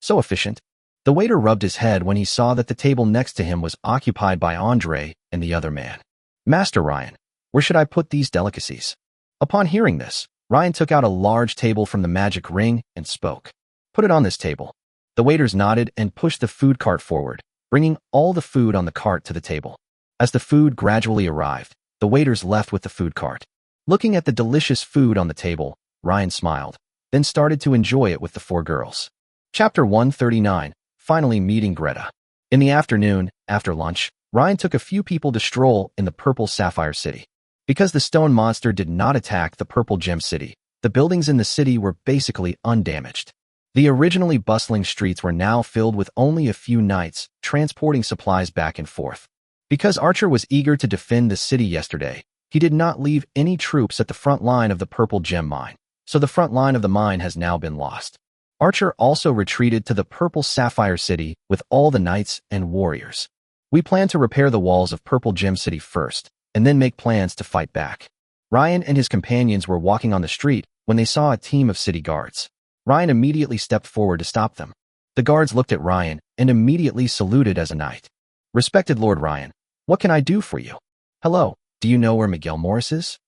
So efficient. The waiter rubbed his head when he saw that the table next to him was occupied by Andre and the other man. Master Ryan, where should I put these delicacies? Upon hearing this, Ryan took out a large table from the magic ring and spoke. Put it on this table. The waiters nodded and pushed the food cart forward, bringing all the food on the cart to the table. As the food gradually arrived, the waiters left with the food cart. Looking at the delicious food on the table, Ryan smiled, then started to enjoy it with the 4 girls. Chapter 139, Finally Meeting Greta. In the afternoon, after lunch, Ryan took a few people to stroll in the Purple Sapphire City. Because the stone monster did not attack the Purple Gem City, the buildings in the city were basically undamaged. The originally bustling streets were now filled with only a few knights transporting supplies back and forth. Because Archer was eager to defend the city yesterday, He did not leave any troops at the front line of the Purple Gem mine, so the front line of the mine has now been lost. Archer also retreated to the Purple Sapphire City with all the knights and warriors. We plan to repair the walls of Purple Gem City first, and then make plans to fight back. Ryan and his companions were walking on the street when they saw a team of city guards. Ryan immediately stepped forward to stop them. The guards looked at Ryan and immediately saluted as a knight. "Respected Lord Ryan, what can I do for you?" "Hello, do you know where Miguel Morris is?"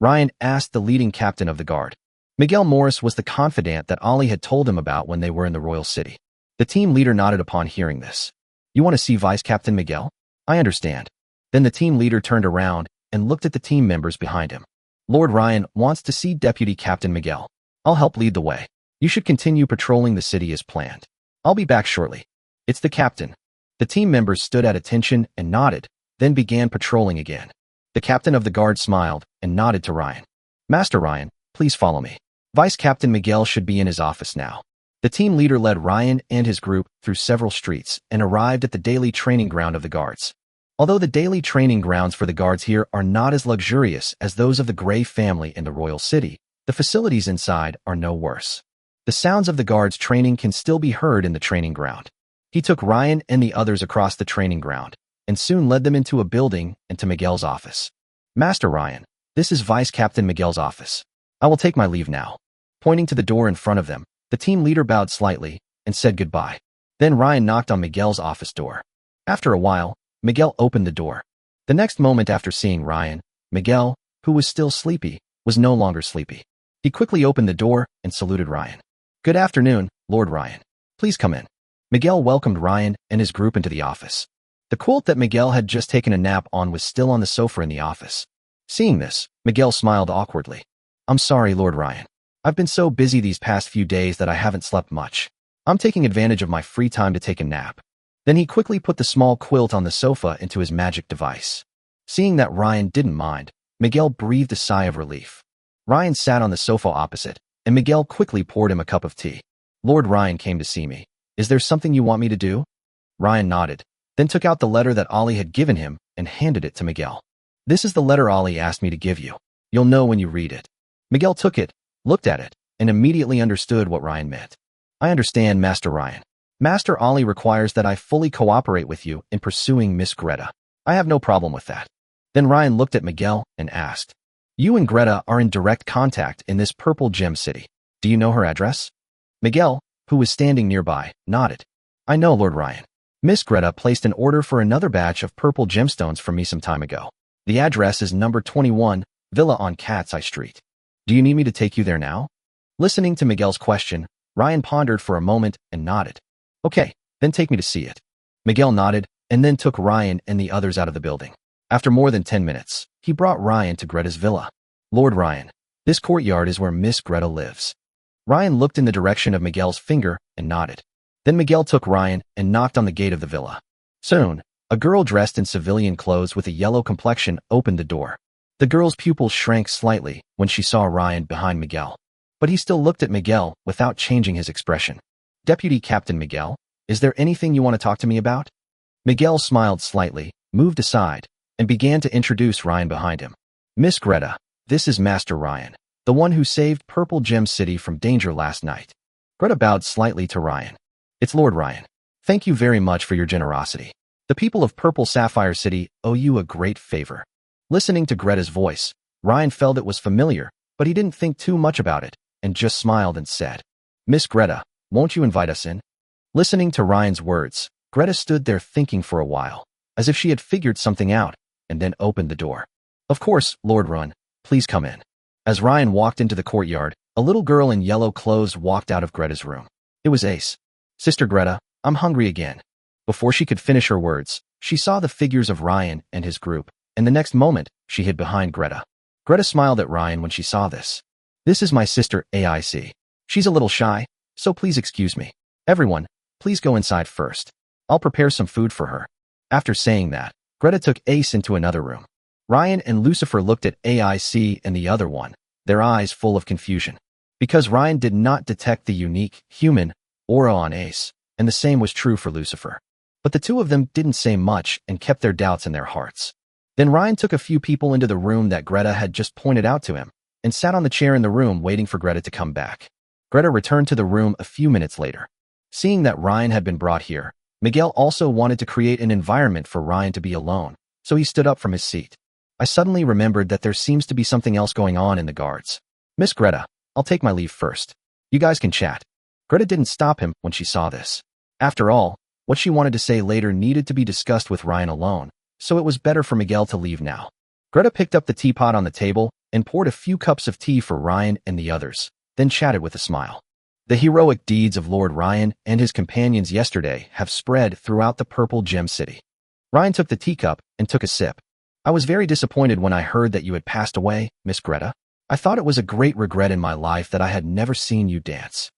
Ryan asked the leading captain of the guard. Miguel Morris was the confidant that Ali had told him about when they were in the royal city. The team leader nodded upon hearing this. "You want to see Vice Captain Miguel? I understand." Then the team leader turned around and looked at the team members behind him. "Lord Ryan wants to see Deputy Captain Miguel. I'll help lead the way. You should continue patrolling the city as planned. I'll be back shortly." "It's the captain." The team members stood at attention and nodded, then began patrolling again. The captain of the guard smiled and nodded to Ryan. "Master Ryan, please follow me. Vice Captain Miguel should be in his office now." The team leader led Ryan and his group through several streets and arrived at the daily training ground of the guards. Although the daily training grounds for the guards here are not as luxurious as those of the Gray family in the royal city, the facilities inside are no worse. The sounds of the guards training can still be heard in the training ground. He took Ryan and the others across the training ground and soon led them into a building and to Miguel's office. "Master Ryan, this is Vice Captain Miguel's office. I will take my leave now." Pointing to the door in front of them, the team leader bowed slightly and said goodbye. Then Ryan knocked on Miguel's office door. After a while, Miguel opened the door. The next moment after seeing Ryan, Miguel, who was still sleepy, was no longer sleepy. He quickly opened the door and saluted Ryan. "Good afternoon, Lord Ryan. Please come in." Miguel welcomed Ryan and his group into the office. The quilt that Miguel had just taken a nap on was still on the sofa in the office. Seeing this, Miguel smiled awkwardly. "I'm sorry, Lord Ryan. I've been so busy these past few days that I haven't slept much. I'm taking advantage of my free time to take a nap." Then he quickly put the small quilt on the sofa into his magic device. Seeing that Ryan didn't mind, Miguel breathed a sigh of relief. Ryan sat on the sofa opposite, and Miguel quickly poured him a cup of tea. "Lord Ryan came to see me. Is there something you want me to do?" Ryan nodded, then took out the letter that Ali had given him and handed it to Miguel. "This is the letter Ali asked me to give you. You'll know when you read it." Miguel took it, looked at it, and immediately understood what Ryan meant. "I understand, Master Ryan. Master Ali requires that I fully cooperate with you in pursuing Miss Greta. I have no problem with that." Then Ryan looked at Miguel and asked, "You and Greta are in direct contact in this Purple Gem City. Do you know her address?" Miguel, who was standing nearby, nodded. "I know, Lord Ryan. Miss Greta placed an order for another batch of purple gemstones from me some time ago. The address is number 21, Villa on Cat's Eye Street. Do you need me to take you there now?" Listening to Miguel's question, Ryan pondered for a moment and nodded. "Okay, then take me to see it." Miguel nodded and then took Ryan and the others out of the building. After more than 10 minutes, he brought Ryan to Greta's villa. "Lord Ryan, this courtyard is where Miss Greta lives." Ryan looked in the direction of Miguel's finger and nodded. Then Miguel took Ryan and knocked on the gate of the villa. Soon, a girl dressed in civilian clothes with a yellow complexion opened the door. The girl's pupils shrank slightly when she saw Ryan behind Miguel, but he still looked at Miguel without changing his expression. "Deputy Captain Miguel, is there anything you want to talk to me about?" Miguel smiled slightly, moved aside, and began to introduce Ryan behind him. "Miss Greta, this is Master Ryan, the one who saved Purple Gem City from danger last night." Greta bowed slightly to Ryan. "It's Lord Ryan. Thank you very much for your generosity. The people of Purple Sapphire City owe you a great favor." Listening to Greta's voice, Ryan felt it was familiar, but he didn't think too much about it and just smiled and said, "Miss Greta, won't you invite us in?" Listening to Ryan's words, Greta stood there thinking for a while, as if she had figured something out, and then opened the door. "Of course, Lord Ryan, please come in." As Ryan walked into the courtyard, a little girl in yellow clothes walked out of Greta's room. It was Ace. "Sister Greta, I'm hungry again." Before she could finish her words, she saw the figures of Ryan and his group, and the next moment, she hid behind Greta. Greta smiled at Ryan when she saw this. "This is my sister, Aic. She's a little shy, so please excuse me. Everyone, please go inside first. I'll prepare some food for her." After saying that, Greta took Ace into another room. Ryan and Lucifer looked at Aic and the other one, their eyes full of confusion. Because Ryan did not detect the unique, human, aura on Ace, and the same was true for Lucifer. But the two of them didn't say much and kept their doubts in their hearts. Then Ryan took a few people into the room that Greta had just pointed out to him and sat on the chair in the room waiting for Greta to come back. Greta returned to the room a few minutes later. Seeing that Ryan had been brought here, Miguel also wanted to create an environment for Ryan to be alone, so he stood up from his seat. I suddenly remembered that there seems to be something else going on in the guards. Miss Greta, I'll take my leave first. You guys can chat. Greta didn't stop him when she saw this. After all, what she wanted to say later needed to be discussed with Ryan alone, so it was better for Miguel to leave now. Greta picked up the teapot on the table and poured a few cups of tea for Ryan and the others, then chatted with a smile. The heroic deeds of Lord Ryan and his companions yesterday have spread throughout the Purple Gem City. Ryan took the teacup and took a sip. I was very disappointed when I heard that you had passed away, Miss Greta. I thought it was a great regret in my life that I had never seen you dance.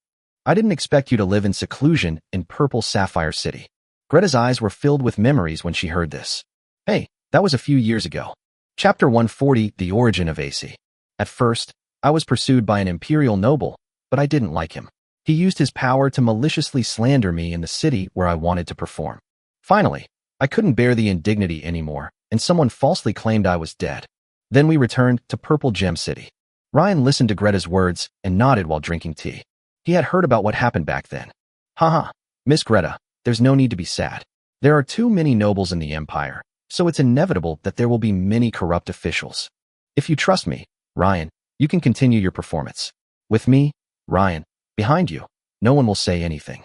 I didn't expect you to live in seclusion in Purple Sapphire City. Greta's eyes were filled with memories when she heard this. Hey, that was a few years ago. Chapter 140, The Origin of AC. At first, I was pursued by an imperial noble, but I didn't like him. He used his power to maliciously slander me in the city where I wanted to perform. Finally, I couldn't bear the indignity anymore, and someone falsely claimed I was dead. Then we returned to Purple Gem City. Ryan listened to Greta's words and nodded while drinking tea. He had heard about what happened back then. Haha, Miss Greta, there's no need to be sad. There are too many nobles in the Empire, so it's inevitable that there will be many corrupt officials. If you trust me, Ryan, you can continue your performance. With me, Ryan, behind you, no one will say anything.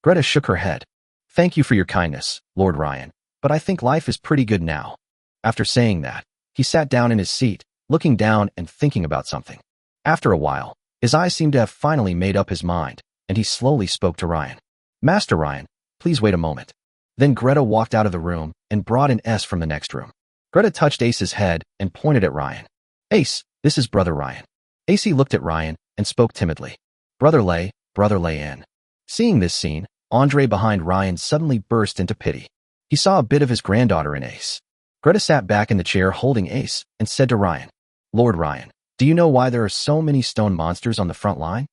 Greta shook her head. Thank you for your kindness, Lord Ryan, but I think life is pretty good now. After saying that, he sat down in his seat, looking down and thinking about something. After a while, his eyes seemed to have finally made up his mind, and he slowly spoke to Ryan. Master Ryan, please wait a moment. Then Greta walked out of the room and brought an S from the next room. Greta touched Ace's head and pointed at Ryan. Ace, this is Brother Ryan. Ace looked at Ryan and spoke timidly. Brother Lay in. Seeing this scene, Andre behind Ryan suddenly burst into pity. He saw a bit of his granddaughter in Ace. Greta sat back in the chair holding Ace and said to Ryan, Lord Ryan, do you know why there are so many stone monsters on the front line?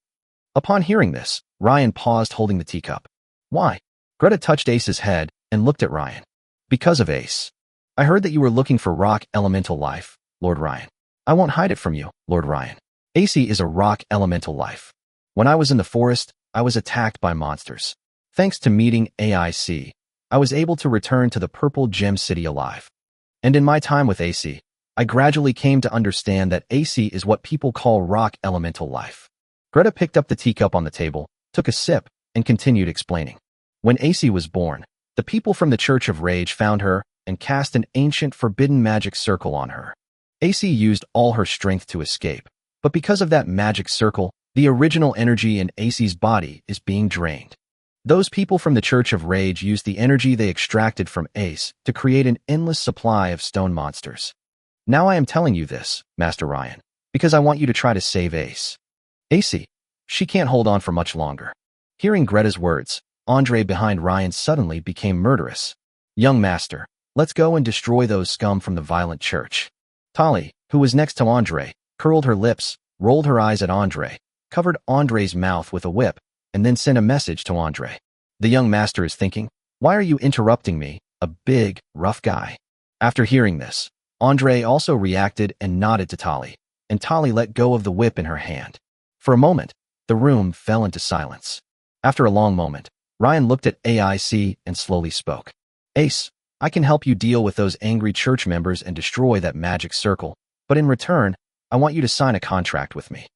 Upon hearing this, Ryan paused holding the teacup. Why? Greta touched Ace's head and looked at Ryan. Because of Ace. I heard that you were looking for rock elemental life, Lord Ryan. I won't hide it from you, Lord Ryan. Ace is a rock elemental life. When I was in the forest, I was attacked by monsters. Thanks to meeting AIC, I was able to return to the Purple Gem City alive. And in my time with AC, I gradually came to understand that AC is what people call rock elemental life. Greta picked up the teacup on the table, took a sip, and continued explaining. When AC was born, the people from the Church of Rage found her and cast an ancient forbidden magic circle on her. AC used all her strength to escape, but because of that magic circle, the original energy in AC's body is being drained. Those people from the Church of Rage used the energy they extracted from Ace to create an endless supply of stone monsters. Now I am telling you this, Master Ryan, because I want you to try to save Ace. Ace, she can't hold on for much longer. Hearing Greta's words, Andre behind Ryan suddenly became murderous. Young master, let's go and destroy those scum from the violent church. Tali, who was next to Andre, curled her lips, rolled her eyes at Andre, covered Andre's mouth with a whip, and then sent a message to Andre. The young master is thinking, why are you interrupting me, a big, rough guy? After hearing this, Andre also reacted and nodded to Tali, and Tali let go of the whip in her hand. For a moment, the room fell into silence. After a long moment, Ryan looked at AIC and slowly spoke. Ace, I can help you deal with those angry church members and destroy that magic circle, but in return, I want you to sign a contract with me.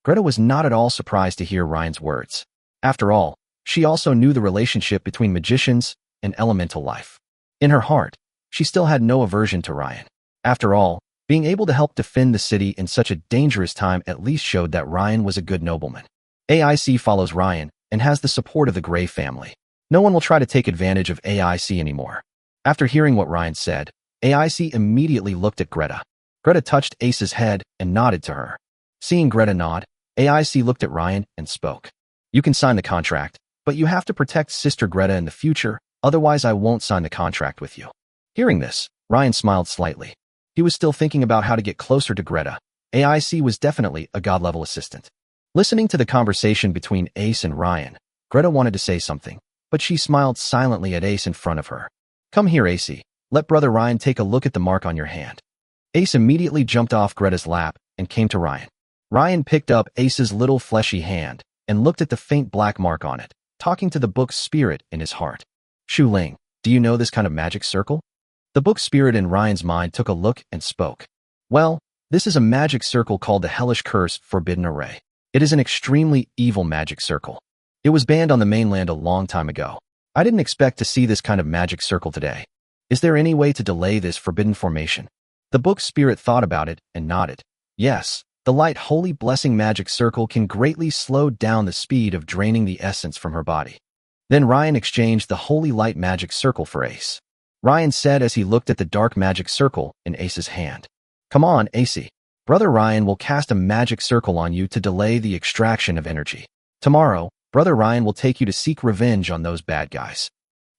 Greta was not at all surprised to hear Ryan's words. After all, she also knew the relationship between magicians and elemental life. In her heart, she still had no aversion to Ryan. After all, being able to help defend the city in such a dangerous time at least showed that Ryan was a good nobleman. AIC follows Ryan and has the support of the Gray family. No one will try to take advantage of AIC anymore. After hearing what Ryan said, AIC immediately looked at Greta. Greta touched Ace's head and nodded to her. Seeing Greta nod, AIC looked at Ryan and spoke. You can sign the contract, but you have to protect Sister Greta in the future, otherwise I won't sign the contract with you. Hearing this, Ryan smiled slightly. He was still thinking about how to get closer to Greta. AIC was definitely a god-level assistant. Listening to the conversation between Ace and Ryan, Greta wanted to say something, but she smiled silently at Ace in front of her. Come here, Ace. Let Brother Ryan take a look at the mark on your hand. Ace immediately jumped off Greta's lap and came to Ryan. Ryan picked up Ace's little fleshy hand and looked at the faint black mark on it, talking to the book's spirit in his heart. Shu Ling, do you know this kind of magic circle? The book spirit in Ryan's mind took a look and spoke. Well, this is a magic circle called the Hellish Curse Forbidden Array. It is an extremely evil magic circle. It was banned on the mainland a long time ago. I didn't expect to see this kind of magic circle today. Is there any way to delay this forbidden formation? The book spirit thought about it and nodded. Yes, the light holy blessing magic circle can greatly slow down the speed of draining the essence from her body. Then Ryan exchanged the holy light magic circle for Ace. Ryan said as he looked at the dark magic circle in Ace's hand. Come on, Ace. Brother Ryan will cast a magic circle on you to delay the extraction of energy. Tomorrow, Brother Ryan will take you to seek revenge on those bad guys.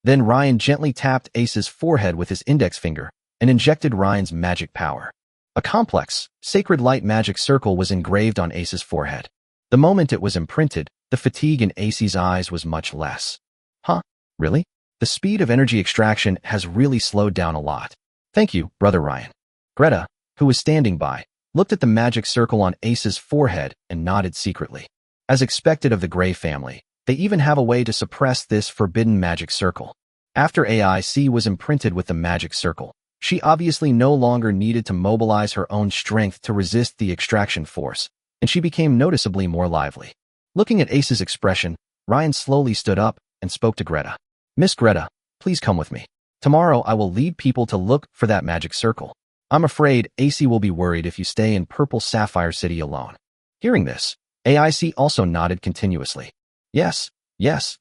Then Ryan gently tapped Ace's forehead with his index finger and injected Ryan's magic power. A complex, sacred light magic circle was engraved on Ace's forehead. The moment it was imprinted, the fatigue in Ace's eyes was much less. Huh? Really? The speed of energy extraction has really slowed down a lot. Thank you, Brother Ryan. Greta, who was standing by, looked at the magic circle on Ace's forehead and nodded secretly. As expected of the Gray family, they even have a way to suppress this forbidden magic circle. After AIC was imprinted with the magic circle, she obviously no longer needed to mobilize her own strength to resist the extraction force, and she became noticeably more lively. Looking at Ace's expression, Ryan slowly stood up and spoke to Greta. Miss Greta, please come with me. Tomorrow I will lead people to look for that magic circle. I'm afraid AC will be worried if you stay in Purple Sapphire City alone. Hearing this, AIC also nodded continuously. Yes,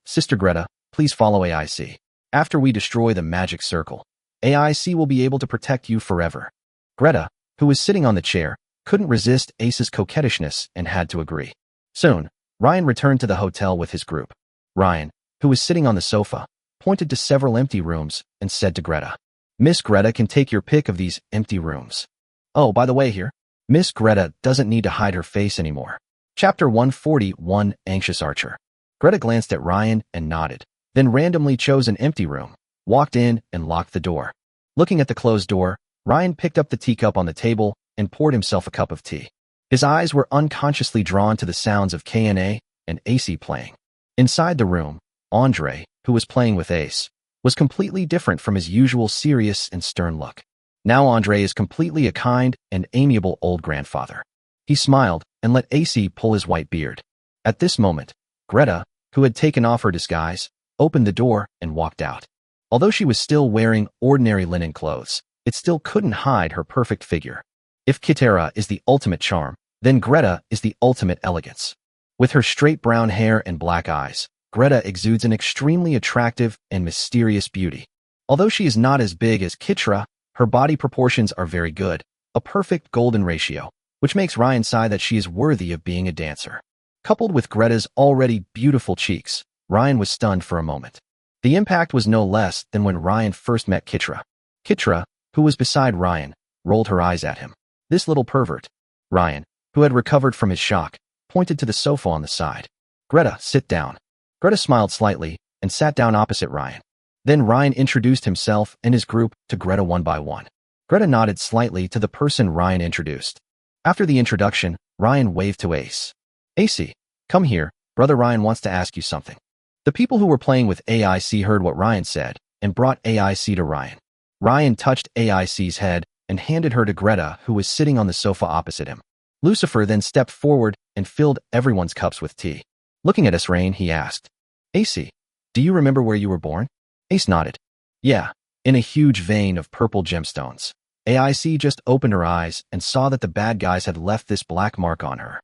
Sister Greta, please follow AIC. After we destroy the magic circle, AIC will be able to protect you forever. Greta, who was sitting on the chair, couldn't resist Ace's coquettishness and had to agree. Soon, Ryan returned to the hotel with his group. Ryan, who was sitting on the sofa, pointed to several empty rooms and said to Greta, Miss Greta can take your pick of these empty rooms. Oh, by the way here, Miss Greta doesn't need to hide her face anymore. Chapter 141, Anxious Archer. Greta glanced at Ryan and nodded, then randomly chose an empty room, walked in and locked the door. Looking at the closed door, Ryan picked up the teacup on the table and poured himself a cup of tea. His eyes were unconsciously drawn to the sounds of KNA and AC playing. Inside the room, Andre, who was playing with Ace, was completely different from his usual serious and stern look. Now Andre is completely a kind and amiable old grandfather. He smiled and let AC pull his white beard. At this moment, Greta, who had taken off her disguise, opened the door and walked out. Although she was still wearing ordinary linen clothes, it still couldn't hide her perfect figure. If Kitara is the ultimate charm, then Greta is the ultimate elegance. With her straight brown hair and black eyes, Greta exudes an extremely attractive and mysterious beauty. Although she is not as big as Kitra, her body proportions are very good, a perfect golden ratio, which makes Ryan sigh that she is worthy of being a dancer. Coupled with Greta's already beautiful cheeks, Ryan was stunned for a moment. The impact was no less than when Ryan first met Kitra. Kitra, who was beside Ryan, rolled her eyes at him. This little pervert. Ryan, who had recovered from his shock, pointed to the sofa on the side. Greta, sit down. Greta smiled slightly and sat down opposite Ryan. Then Ryan introduced himself and his group to Greta one by one. Greta nodded slightly to the person Ryan introduced. After the introduction, Ryan waved to Ace. AC, come here, Brother Ryan wants to ask you something. The people who were playing with AIC heard what Ryan said and brought AIC to Ryan. Ryan touched AIC's head and handed her to Greta, who was sitting on the sofa opposite him. Lucifer then stepped forward and filled everyone's cups with tea. Looking at Esrain, he asked, AC, do you remember where you were born? Ace nodded. Yeah, in a huge vein of purple gemstones. AIC just opened her eyes and saw that the bad guys had left this black mark on her.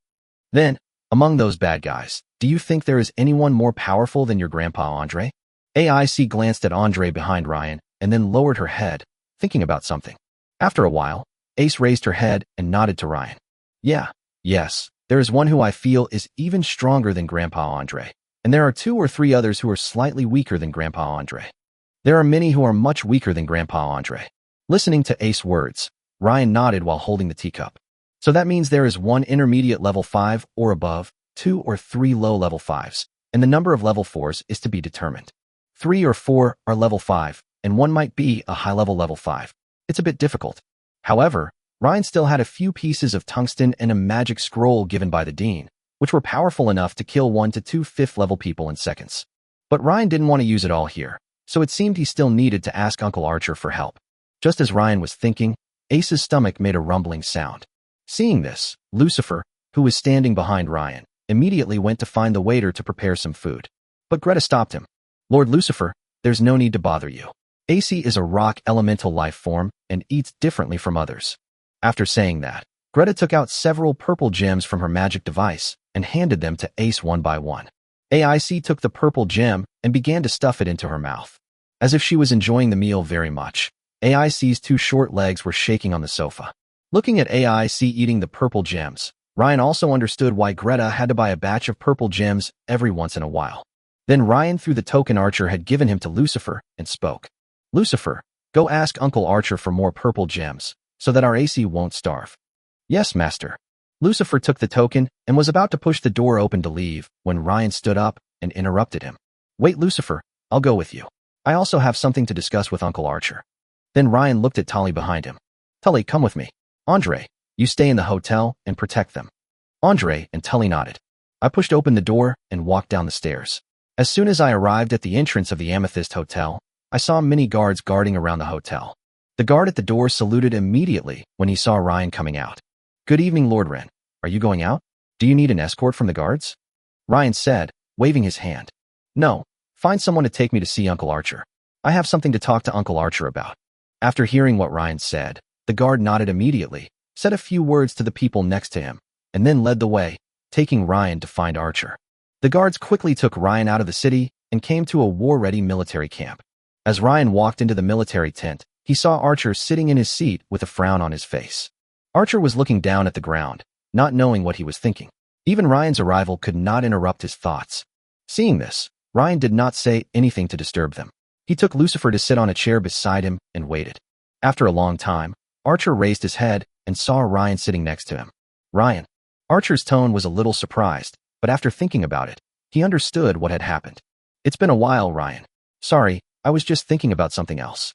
Then, among those bad guys, do you think there is anyone more powerful than your grandpa Andre? AIC glanced at Andre behind Ryan and then lowered her head, thinking about something. After a while, Ace raised her head and nodded to Ryan. Yes, there is one who I feel is even stronger than Grandpa Andre, and there are 2 or 3 others who are slightly weaker than Grandpa Andre. There are many who are much weaker than Grandpa Andre. Listening to Ace's words, Ryan nodded while holding the teacup. So that means there is 1 intermediate level 5 or above, 2 or 3 low level 5s, and the number of level 4s is to be determined. 3 or 4 are level 5, and one might be a high-level level 5. It's a bit difficult. However, Ryan still had a few pieces of tungsten and a magic scroll given by the Dean, which were powerful enough to kill 1 to 2 5th-level people in seconds. But Ryan didn't want to use it all here, so it seemed he still needed to ask Uncle Archer for help. Just as Ryan was thinking, Ace's stomach made a rumbling sound. Seeing this, Lucifer, who was standing behind Ryan, immediately went to find the waiter to prepare some food. But Greta stopped him. Lord Lucifer, there's no need to bother you. Ace is a rock elemental life form and eats differently from others. After saying that, Greta took out several purple gems from her magic device and handed them to Ace one by one. AIC took the purple gem and began to stuff it into her mouth. As if she was enjoying the meal very much, AIC's 2 short legs were shaking on the sofa. Looking at AIC eating the purple gems, Ryan also understood why Greta had to buy a batch of purple gems every once in a while. Then Ryan threw the token Archer had given him to Lucifer and spoke. Lucifer, go ask Uncle Archer for more purple gems, so that our AC won't starve. Yes, Master. Lucifer took the token and was about to push the door open to leave when Ryan stood up and interrupted him. Wait, Lucifer, I'll go with you. I also have something to discuss with Uncle Archer. Then Ryan looked at Tully behind him. Tully, come with me. Andre, you stay in the hotel and protect them. Andre and Tully nodded. I pushed open the door and walked down the stairs. As soon as I arrived at the entrance of the Amethyst Hotel, I saw many guards guarding around the hotel. The guard at the door saluted immediately when he saw Ryan coming out. Good evening, Lord Wren. Are you going out? Do you need an escort from the guards? Ryan said, waving his hand. No, find someone to take me to see Uncle Archer. I have something to talk to Uncle Archer about. After hearing what Ryan said, the guard nodded immediately, said a few words to the people next to him, and then led the way, taking Ryan to find Archer. The guards quickly took Ryan out of the city and came to a war-ready military camp. As Ryan walked into the military tent, he saw Archer sitting in his seat with a frown on his face. Archer was looking down at the ground, not knowing what he was thinking. Even Ryan's arrival could not interrupt his thoughts. Seeing this, Ryan did not say anything to disturb them. He took Lucifer to sit on a chair beside him and waited. After a long time, Archer raised his head and saw Ryan sitting next to him. Ryan. Archer's tone was a little surprised, but after thinking about it, he understood what had happened. It's been a while, Ryan. Sorry, I was just thinking about something else.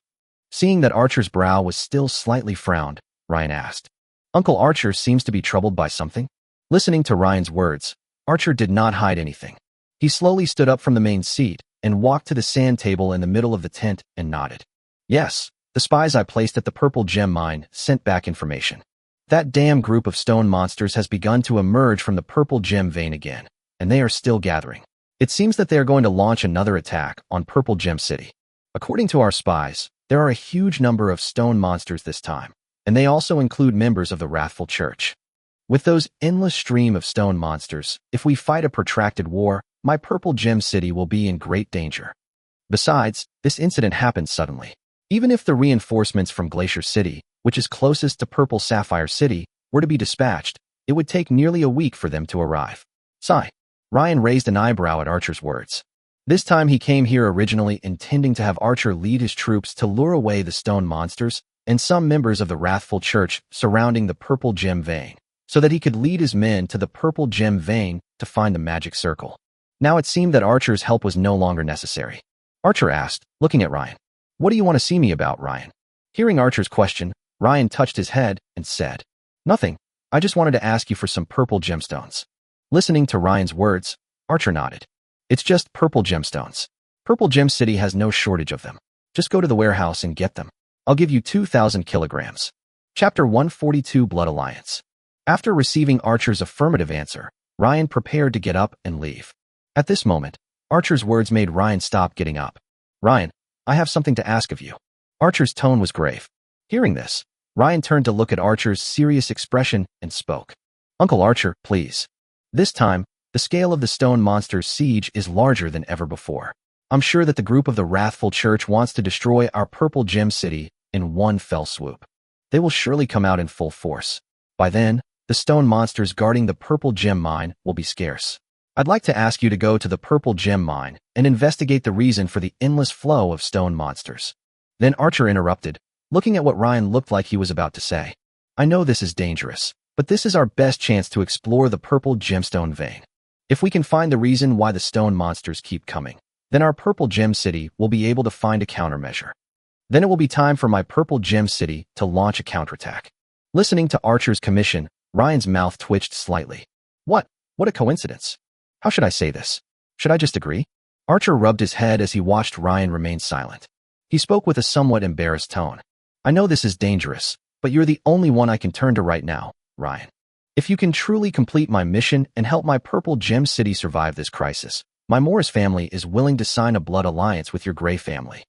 Seeing that Archer's brow was still slightly frowned, Ryan asked. Uncle Archer seems to be troubled by something? Listening to Ryan's words, Archer did not hide anything. He slowly stood up from the main seat and walked to the sand table in the middle of the tent and nodded. Yes, the spies I placed at the Purple Gem Mine sent back information. That damn group of stone monsters has begun to emerge from the Purple Gem vein again, and they are still gathering. It seems that they are going to launch another attack on Purple Gem City. According to our spies, there are a huge number of stone monsters this time, and they also include members of the Wrathful Church. With those endless stream of stone monsters, if we fight a protracted war, my Purple Gem City will be in great danger. Besides, this incident happened suddenly. Even if the reinforcements from Glacier City, which is closest to Purple Sapphire City, were to be dispatched, it would take nearly a week for them to arrive. Sigh. Ryan raised an eyebrow at Archer's words. This time he came here originally intending to have Archer lead his troops to lure away the stone monsters and some members of the Wrathful Church surrounding the Purple Gem Vein, so that he could lead his men to the Purple Gem Vein to find the magic circle. Now it seemed that Archer's help was no longer necessary. Archer asked, looking at Ryan. What do you want to see me about, Ryan? Hearing Archer's question, Ryan touched his head and said, Nothing. I just wanted to ask you for some purple gemstones. Listening to Ryan's words, Archer nodded. It's just purple gemstones. Purple Gem City has no shortage of them. Just go to the warehouse and get them. I'll give you 2,000 kilograms. Chapter 142 Blood Alliance. After receiving Archer's affirmative answer, Ryan prepared to get up and leave. At this moment, Archer's words made Ryan stop getting up. Ryan, I have something to ask of you. Archer's tone was grave. Hearing this, Ryan turned to look at Archer's serious expression and spoke. Uncle Archer, please. This time, the scale of the stone monster's siege is larger than ever before. I'm sure that the group of the Wrathful Church wants to destroy our Purple Gem City in one fell swoop. They will surely come out in full force. By then, the stone monsters guarding the Purple Gem Mine will be scarce. I'd like to ask you to go to the Purple Gem Mine and investigate the reason for the endless flow of stone monsters. Then Archer interrupted, looking at what Ryan looked like he was about to say. I know this is dangerous, but this is our best chance to explore the Purple Gemstone Vein. If we can find the reason why the stone monsters keep coming, then our Purple Gem City will be able to find a countermeasure. Then it will be time for my Purple Gem City to launch a counterattack. Listening to Archer's commission, Ryan's mouth twitched slightly. What? What a coincidence. How should I say this? Should I just agree? Archer rubbed his head as he watched Ryan remain silent. He spoke with a somewhat embarrassed tone. I know this is dangerous, but you're the only one I can turn to right now, Ryan. If you can truly complete my mission and help my Purple Gem City survive this crisis, my Morris family is willing to sign a blood alliance with your Gray family.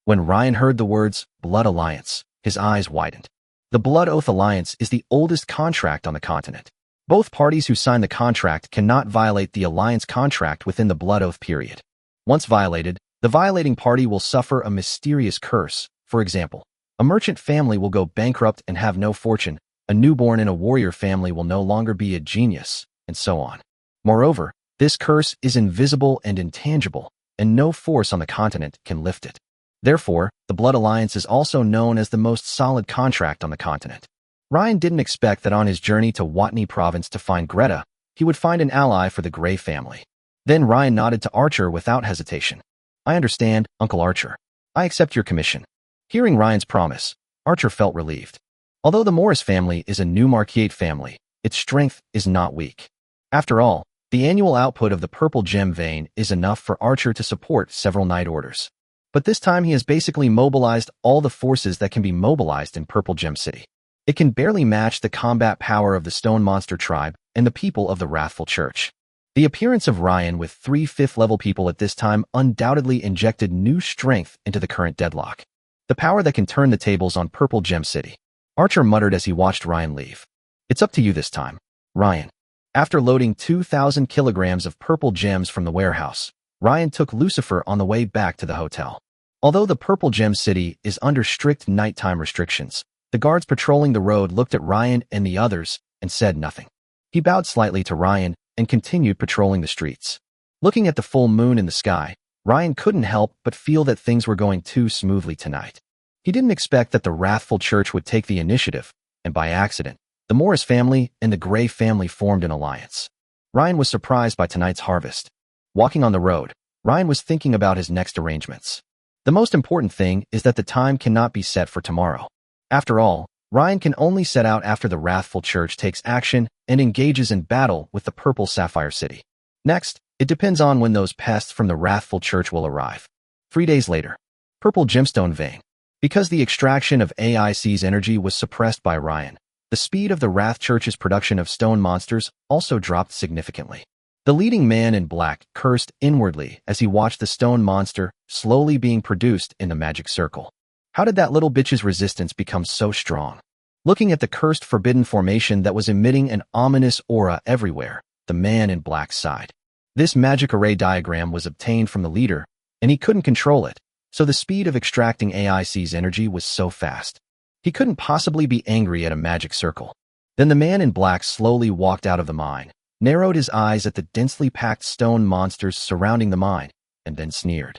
When Ryan heard the words, blood alliance, his eyes widened. The Blood Oath Alliance is the oldest contract on the continent. Both parties who sign the contract cannot violate the alliance contract within the Blood Oath period. Once violated, the violating party will suffer a mysterious curse. For example, a merchant family will go bankrupt and have no fortune, a newborn in a warrior family will no longer be a genius, and so on. Moreover, this curse is invisible and intangible, and no force on the continent can lift it. Therefore, the Blood Alliance is also known as the most solid contract on the continent. Ryan didn't expect that on his journey to Watney Province to find Greta, he would find an ally for the Gray family. Then Ryan nodded to Archer without hesitation. I understand, Uncle Archer. I accept your commission. Hearing Ryan's promise, Archer felt relieved. Although the Morris family is a new Marquiate family, its strength is not weak. After all, the annual output of the Purple Gem vein is enough for Archer to support several night orders. But this time he has basically mobilized all the forces that can be mobilized in Purple Gem City. It can barely match the combat power of the Stone Monster tribe and the people of the Wrathful Church. The appearance of Ryan with 3 5th-level people at this time undoubtedly injected new strength into the current deadlock. The power that can turn the tables on Purple Gem City. Archer muttered as he watched Ryan leave. It's up to you this time, Ryan. After loading 2,000 kilograms of purple gems from the warehouse, Ryan took Lucifer on the way back to the hotel. Although the Purple Gem City is under strict nighttime restrictions, the guards patrolling the road looked at Ryan and the others and said nothing. He bowed slightly to Ryan and continued patrolling the streets. Looking at the full moon in the sky, Ryan couldn't help but feel that things were going too smoothly tonight. He didn't expect that the Wrathful Church would take the initiative, and by accident, the Morris family and the Gray family formed an alliance. Ryan was surprised by tonight's harvest. Walking on the road, Ryan was thinking about his next arrangements. The most important thing is that the time cannot be set for tomorrow. After all, Ryan can only set out after the Wrathful Church takes action and engages in battle with the Purple Sapphire City. Next, it depends on when those pests from the Wrathful Church will arrive. 3 days later, Purple Gemstone Vein. Because the extraction of AIC's energy was suppressed by Ryan, the speed of the Wrath Church's production of stone monsters also dropped significantly. The leading man in black cursed inwardly as he watched the stone monster slowly being produced in the magic circle. How did that little bitch's resistance become so strong? Looking at the cursed forbidden formation that was emitting an ominous aura everywhere, the man in black sighed. This magic array diagram was obtained from the leader, and he couldn't control it, so the speed of extracting AIC's energy was so fast. He couldn't possibly be angry at a magic circle. Then the man in black slowly walked out of the mine, narrowed his eyes at the densely packed stone monsters surrounding the mine, and then sneered.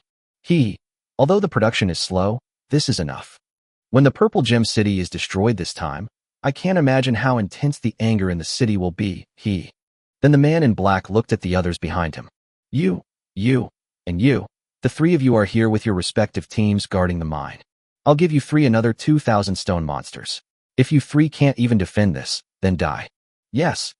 Although the production is slow, this is enough. When the Purple Gem City is destroyed this time, I can't imagine how intense the anger in the city will be, Then the man in black looked at the others behind him. You, and you. The 3 of you are here with your respective teams guarding the mine. I'll give you 3 another 2,000 stone monsters. If you 3 can't even defend this, then die. Yes.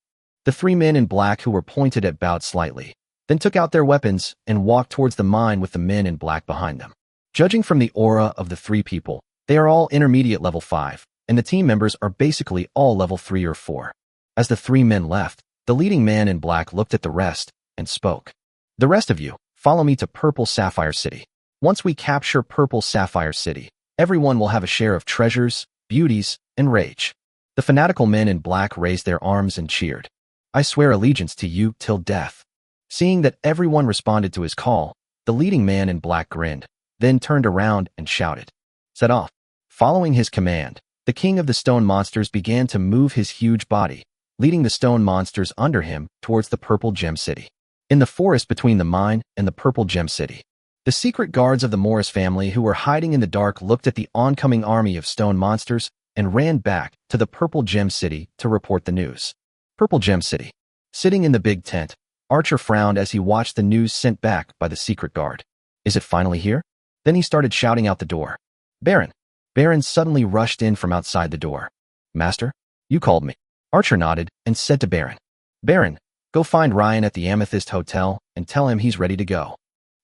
The 3 men in black who were pointed at bowed slightly, then took out their weapons and walked towards the mine with the men in black behind them. Judging from the aura of the 3 people, they are all intermediate level 5, and the team members are basically all level 3 or 4. As the 3 men left, the leading man in black looked at the rest and spoke. The rest of you, follow me to Purple Sapphire City. Once we capture Purple Sapphire City, everyone will have a share of treasures, beauties, and rage. The fanatical men in black raised their arms and cheered. I swear allegiance to you till death. Seeing that everyone responded to his call, the leading man in black grinned, then turned around and shouted. Set off. Following his command, the king of the stone monsters began to move his huge body, leading the stone monsters under him towards the Purple Gem City. In the forest between the mine and the Purple Gem City, the secret guards of the Morris family who were hiding in the dark looked at the oncoming army of stone monsters and ran back to the Purple Gem City to report the news. Purple Gem City. Sitting in the big tent, Archer frowned as he watched the news sent back by the secret guard. Is it finally here? Then he started shouting out the door. Baron. Baron suddenly rushed in from outside the door. Master? You called me. Archer nodded and said to Baron. Baron, go find Ryan at the Amethyst Hotel and tell him he's ready to go.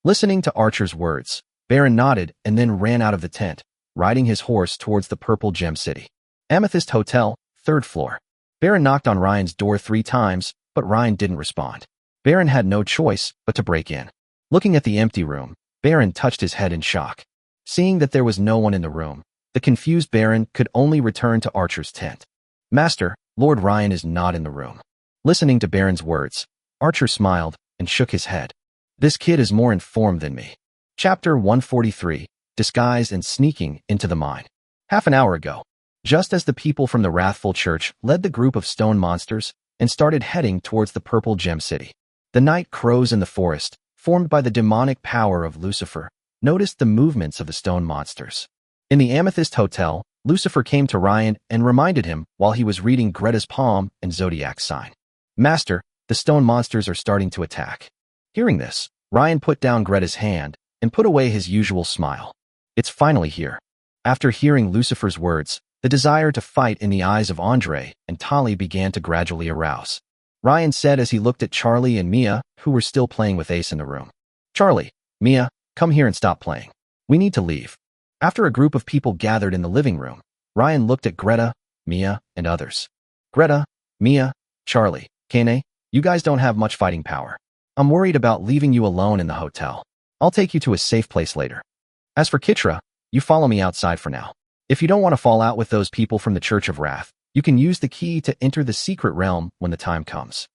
Listening to Archer's words, Baron nodded and then ran out of the tent, riding his horse towards the Purple Gem City. Amethyst Hotel, 3rd floor. Baron knocked on Ryan's door 3 times, but Ryan didn't respond. Baron had no choice but to break in. Looking at the empty room, Baron touched his head in shock. Seeing that there was no one in the room, the confused Baron could only return to Archer's tent. Master, Lord Ryan is not in the room. Listening to Baron's words, Archer smiled and shook his head. This kid is more informed than me. Chapter 143, Disguised and Sneaking into the Mine. Half an hour ago, just as the people from the Wrathful Church led the group of stone monsters and started heading towards the Purple Gem City, the night crows in the forest, formed by the demonic power of Lucifer, noticed the movements of the stone monsters. In the Amethyst Hotel, Lucifer came to Ryan and reminded him while he was reading Greta's palm and zodiac sign. Master, the stone monsters are starting to attack. Hearing this, Ryan put down Greta's hand and put away his usual smile. It's finally here. After hearing Lucifer's words, the desire to fight in the eyes of Andre and Tali began to gradually arouse. Ryan said as he looked at Charlie and Mia, who were still playing with Ace in the room. Charlie, Mia, come here and stop playing. We need to leave. After a group of people gathered in the living room, Ryan looked at Greta, Mia, and others. Greta, Mia, Charlie, Kane, you guys don't have much fighting power. I'm worried about leaving you alone in the hotel. I'll take you to a safe place later. As for Kitra, you follow me outside for now. If you don't want to fall out with those people from the Church of Wrath, you can use the key to enter the secret realm when the time comes.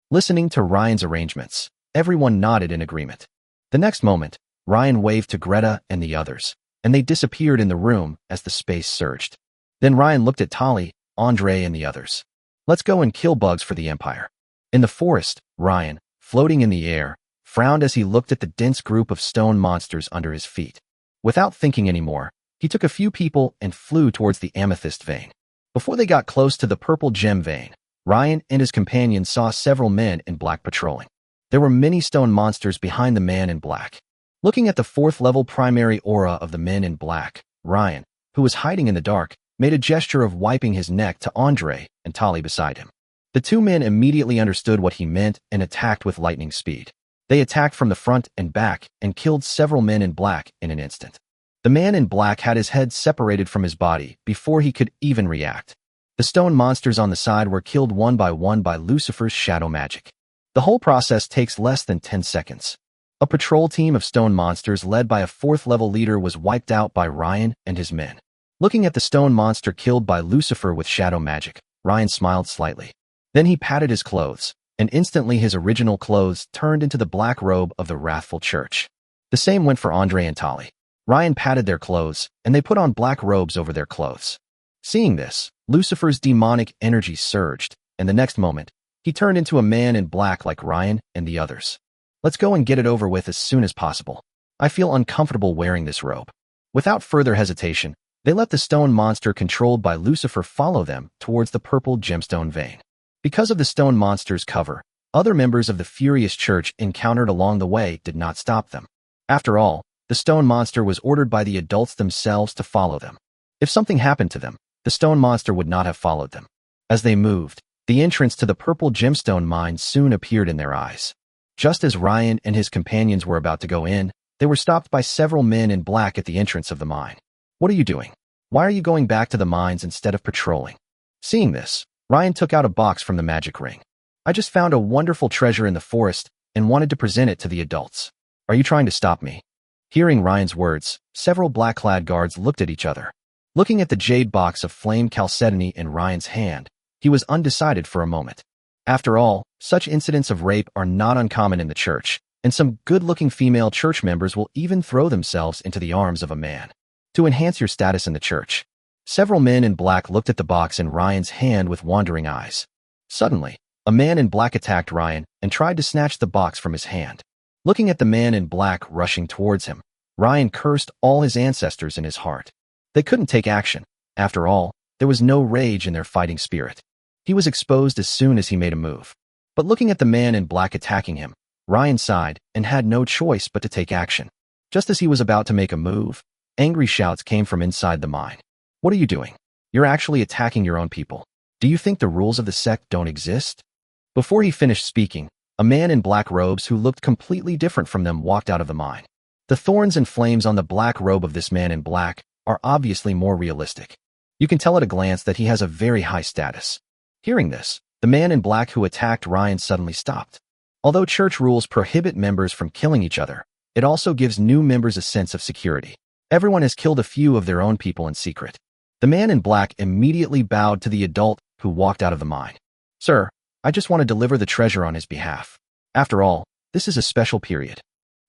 Listening to Ryan's arrangements, everyone nodded in agreement. The next moment, Ryan waved to Greta and the others, and they disappeared in the room as the space surged. Then Ryan looked at Tali, Andre, and the others. Let's go and kill bugs for the Empire. In the forest, Ryan, floating in the air, frowned as he looked at the dense group of stone monsters under his feet. Without thinking anymore, he took a few people and flew towards the Amethyst Vein. Before they got close to the Purple Gem Vein, Ryan and his companions saw several men in black patrolling. There were many stone monsters behind the man in black. Looking at the 4th-level primary aura of the men in black, Ryan, who was hiding in the dark, made a gesture of wiping his neck to Andre and Tali beside him. The 2 men immediately understood what he meant and attacked with lightning speed. They attacked from the front and back and killed several men in black in an instant. The man in black had his head separated from his body before he could even react. The stone monsters on the side were killed one by Lucifer's shadow magic. The whole process takes less than 10 seconds. A patrol team of stone monsters led by a 4th-level leader was wiped out by Ryan and his men. Looking at the stone monster killed by Lucifer with shadow magic, Ryan smiled slightly. Then he patted his clothes, and instantly his original clothes turned into the black robe of the Wrathful Church. The same went for Andre and Tali. Ryan patted their clothes, and they put on black robes over their clothes. Seeing this, Lucifer's demonic energy surged, and the next moment, he turned into a man in black like Ryan and the others. Let's go and get it over with as soon as possible. I feel uncomfortable wearing this robe. Without further hesitation, they let the stone monster controlled by Lucifer follow them towards the Purple Gemstone Vein. Because of the stone monster's cover, other members of the Furious Church encountered along the way did not stop them. After all, the stone monster was ordered by the adults themselves to follow them. If something happened to them, the stone monster would not have followed them. As they moved, the entrance to the Purple Gemstone Mine soon appeared in their eyes. Just as Ryan and his companions were about to go in, they were stopped by several men in black at the entrance of the mine. What are you doing? Why are you going back to the mines instead of patrolling? Seeing this, Ryan took out a box from the magic ring. I just found a wonderful treasure in the forest and wanted to present it to the adults. Are you trying to stop me? Hearing Ryan's words, several black-clad guards looked at each other. Looking at the jade box of flame chalcedony in Ryan's hand, he was undecided for a moment. After all, such incidents of rape are not uncommon in the church, and some good-looking female church members will even throw themselves into the arms of a man to enhance your status in the church. Several men in black looked at the box in Ryan's hand with wandering eyes. Suddenly, a man in black attacked Ryan and tried to snatch the box from his hand. Looking at the man in black rushing towards him, Ryan cursed all his ancestors in his heart. They couldn't take action. After all, there was no rage in their fighting spirit. He was exposed as soon as he made a move. But looking at the man in black attacking him, Ryan sighed and had no choice but to take action. Just as he was about to make a move, Angry shouts came from inside the mine. What are you doing? You're actually attacking your own people. Do you think the rules of the sect don't exist? Before he finished speaking, a man in black robes who looked completely different from them walked out of the mine. The thorns and flames on the black robe of this man in black are obviously more realistic. You can tell at a glance that he has a very high status. Hearing this, the man in black who attacked Ryan suddenly stopped. Although church rules prohibit members from killing each other, it also gives new members a sense of security. Everyone has killed a few of their own people in secret. The man in black immediately bowed to the adult who walked out of the mine. Sir, I just want to deliver the treasure on his behalf. After all, this is a special period.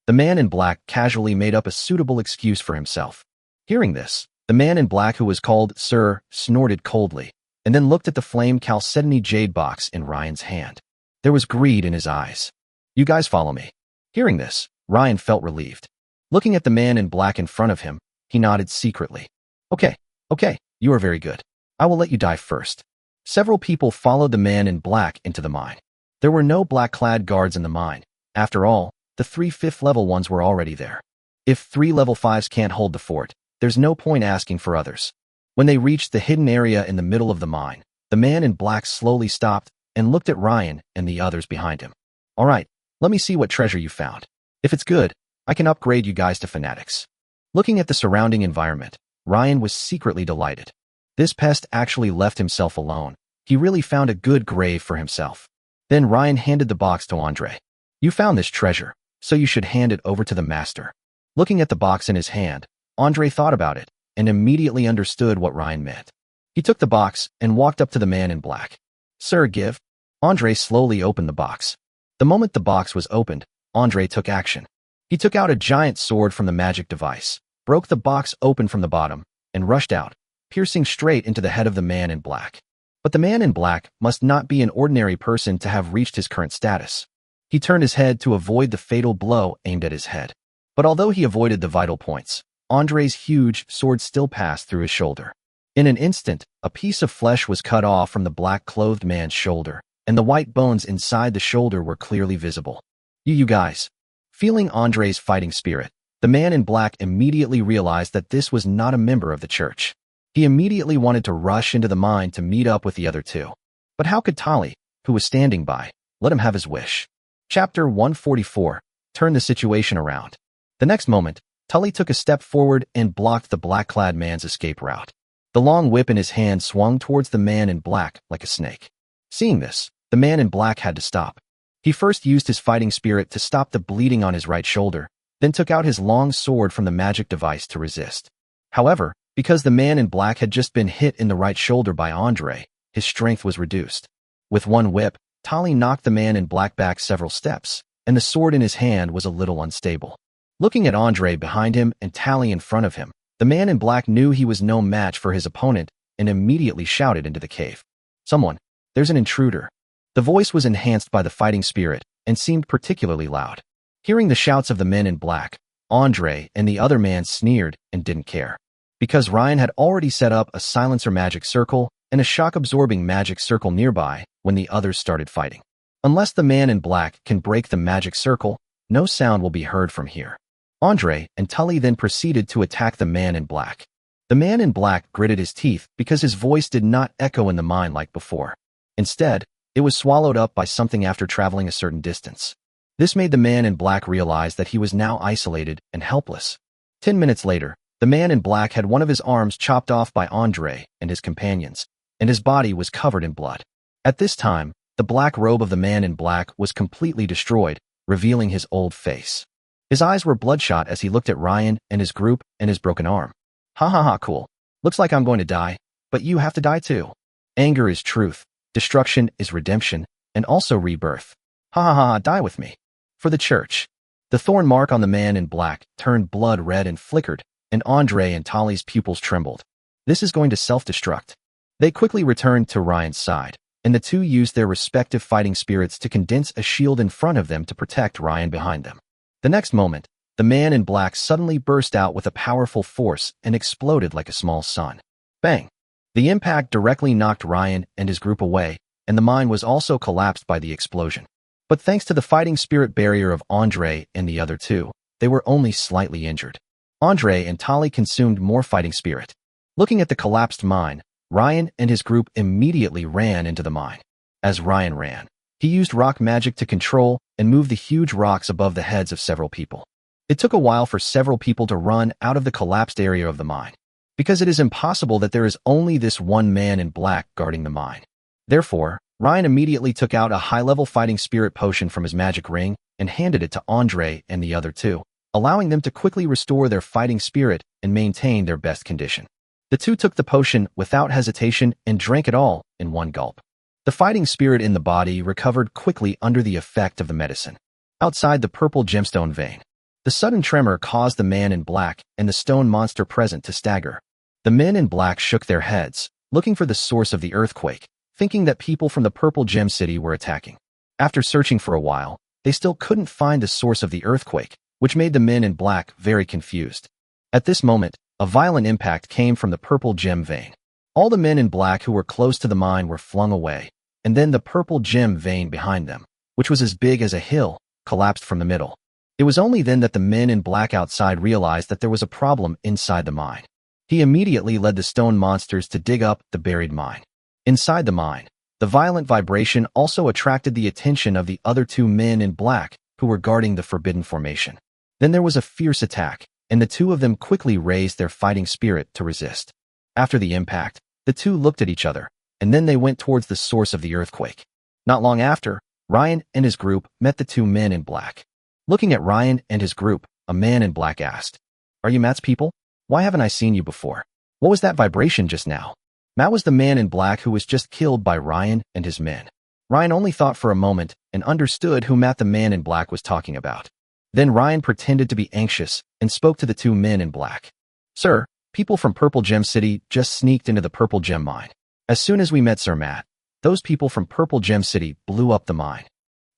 The man in black casually made up a suitable excuse for himself. Hearing this, the man in black who was called Sir snorted coldly, and then looked at the flame chalcedony jade box in Ryan's hand. There was greed in his eyes. You guys follow me. Hearing this, Ryan felt relieved. Looking at the man in black in front of him, he nodded secretly. Okay, you are very good. I will let you die first. Several people followed the man in black into the mine. There were no black-clad guards in the mine. After all, the 3 5th-level ones were already there. If 3 level 5s can't hold the fort, there's no point asking for others. When they reached the hidden area in the middle of the mine, the man in black slowly stopped and looked at Ryan and the others behind him. All right, let me see what treasure you found. If it's good, I can upgrade you guys to fanatics. Looking at the surrounding environment, Ryan was secretly delighted. This pest actually left himself alone. He really found a good grave for himself. Then Ryan handed the box to Andre. You found this treasure, so you should hand it over to the master. Looking at the box in his hand, Andre thought about it and immediately understood what Ryan meant. He took the box and walked up to the man in black. Sir, give. Andre slowly opened the box. The moment the box was opened, Andre took action. He took out a giant sword from the magic device, broke the box open from the bottom, and rushed out, piercing straight into the head of the man in black. But the man in black must not be an ordinary person to have reached his current status. He turned his head to avoid the fatal blow aimed at his head. But although he avoided the vital points, Andre's huge sword still passed through his shoulder. In an instant, a piece of flesh was cut off from the black-clothed man's shoulder, and the white bones inside the shoulder were clearly visible. You guys. Feeling Andre's fighting spirit, the man in black immediately realized that this was not a member of the church. He immediately wanted to rush into the mine to meet up with the other two. But how could Tali, who was standing by, let him have his wish? Chapter 144. Turn the situation around. The next moment, Tully took a step forward and blocked the black-clad man's escape route. The long whip in his hand swung towards the man in black like a snake. Seeing this, the man in black had to stop. He first used his fighting spirit to stop the bleeding on his right shoulder, then took out his long sword from the magic device to resist. However, because the man in black had just been hit in the right shoulder by Andre, his strength was reduced. With one whip, Tali knocked the man in black back several steps, and the sword in his hand was a little unstable. Looking at Andre behind him and Tali in front of him, the man in black knew he was no match for his opponent and immediately shouted into the cave. Someone, there's an intruder. The voice was enhanced by the fighting spirit and seemed particularly loud. Hearing the shouts of the men in black, Andre and the other man sneered and didn't care. Because Ryan had already set up a silencer magic circle and a shock-absorbing magic circle nearby when the others started fighting. Unless the man in black can break the magic circle, no sound will be heard from here. Andre and Tully then proceeded to attack the man in black. The man in black gritted his teeth because his voice did not echo in the mine like before. Instead, it was swallowed up by something after traveling a certain distance. This made the man in black realize that he was now isolated and helpless. 10 minutes later, the man in black had one of his arms chopped off by Andre and his companions, and his body was covered in blood. At this time, the black robe of the man in black was completely destroyed, revealing his old face. His eyes were bloodshot as he looked at Ryan and his group and his broken arm. Ha, cool. Looks like I'm going to die, but you have to die too. Anger is truth, destruction is redemption, and also rebirth. Ha, die with me. For the church. The thorn mark on the man in black turned blood red and flickered, and Andre and Tali's pupils trembled. This is going to self-destruct. They quickly returned to Ryan's side, and the two used their respective fighting spirits to condense a shield in front of them to protect Ryan behind them. The next moment, the man in black suddenly burst out with a powerful force and exploded like a small sun. Bang! The impact directly knocked Ryan and his group away, and the mine was also collapsed by the explosion. But thanks to the fighting spirit barrier of Andre and the other two, they were only slightly injured. Andre and Tali consumed more fighting spirit. Looking at the collapsed mine, Ryan and his group immediately ran into the mine. As Ryan ran, he used rock magic to control and move the huge rocks above the heads of several people. It took a while for several people to run out of the collapsed area of the mine, because it is impossible that there is only this one man in black guarding the mine. Therefore, Ryan immediately took out a high-level fighting spirit potion from his magic ring and handed it to Andre and the other two, allowing them to quickly restore their fighting spirit and maintain their best condition. The two took the potion without hesitation and drank it all in one gulp. The fighting spirit in the body recovered quickly under the effect of the medicine. Outside the purple gemstone vein, the sudden tremor caused the man in black and the stone monster present to stagger. The men in black shook their heads, looking for the source of the earthquake, thinking that people from the Purple Gem City were attacking. After searching for a while, they still couldn't find the source of the earthquake, which made the men in black very confused. At this moment, a violent impact came from the Purple Gem vein. All the men in black who were close to the mine were flung away, and then the Purple Gem vein behind them, which was as big as a hill, collapsed from the middle. It was only then that the men in black outside realized that there was a problem inside the mine. He immediately led the stone monsters to dig up the buried mine. Inside the mine, the violent vibration also attracted the attention of the other two men in black who were guarding the forbidden formation. Then there was a fierce attack, and the two of them quickly raised their fighting spirit to resist. After the impact, the two looked at each other, and then they went towards the source of the earthquake. Not long after, Ryan and his group met the two men in black. Looking at Ryan and his group, a man in black asked, "Are you Matt's people? Why haven't I seen you before? What was that vibration just now?" Matt was the man in black who was just killed by Ryan and his men. Ryan only thought for a moment and understood who Matt the man in black was talking about. Then Ryan pretended to be anxious and spoke to the two men in black. "Sir, people from Purple Gem City just sneaked into the Purple Gem mine. As soon as we met Sir Matt, those people from Purple Gem City blew up the mine.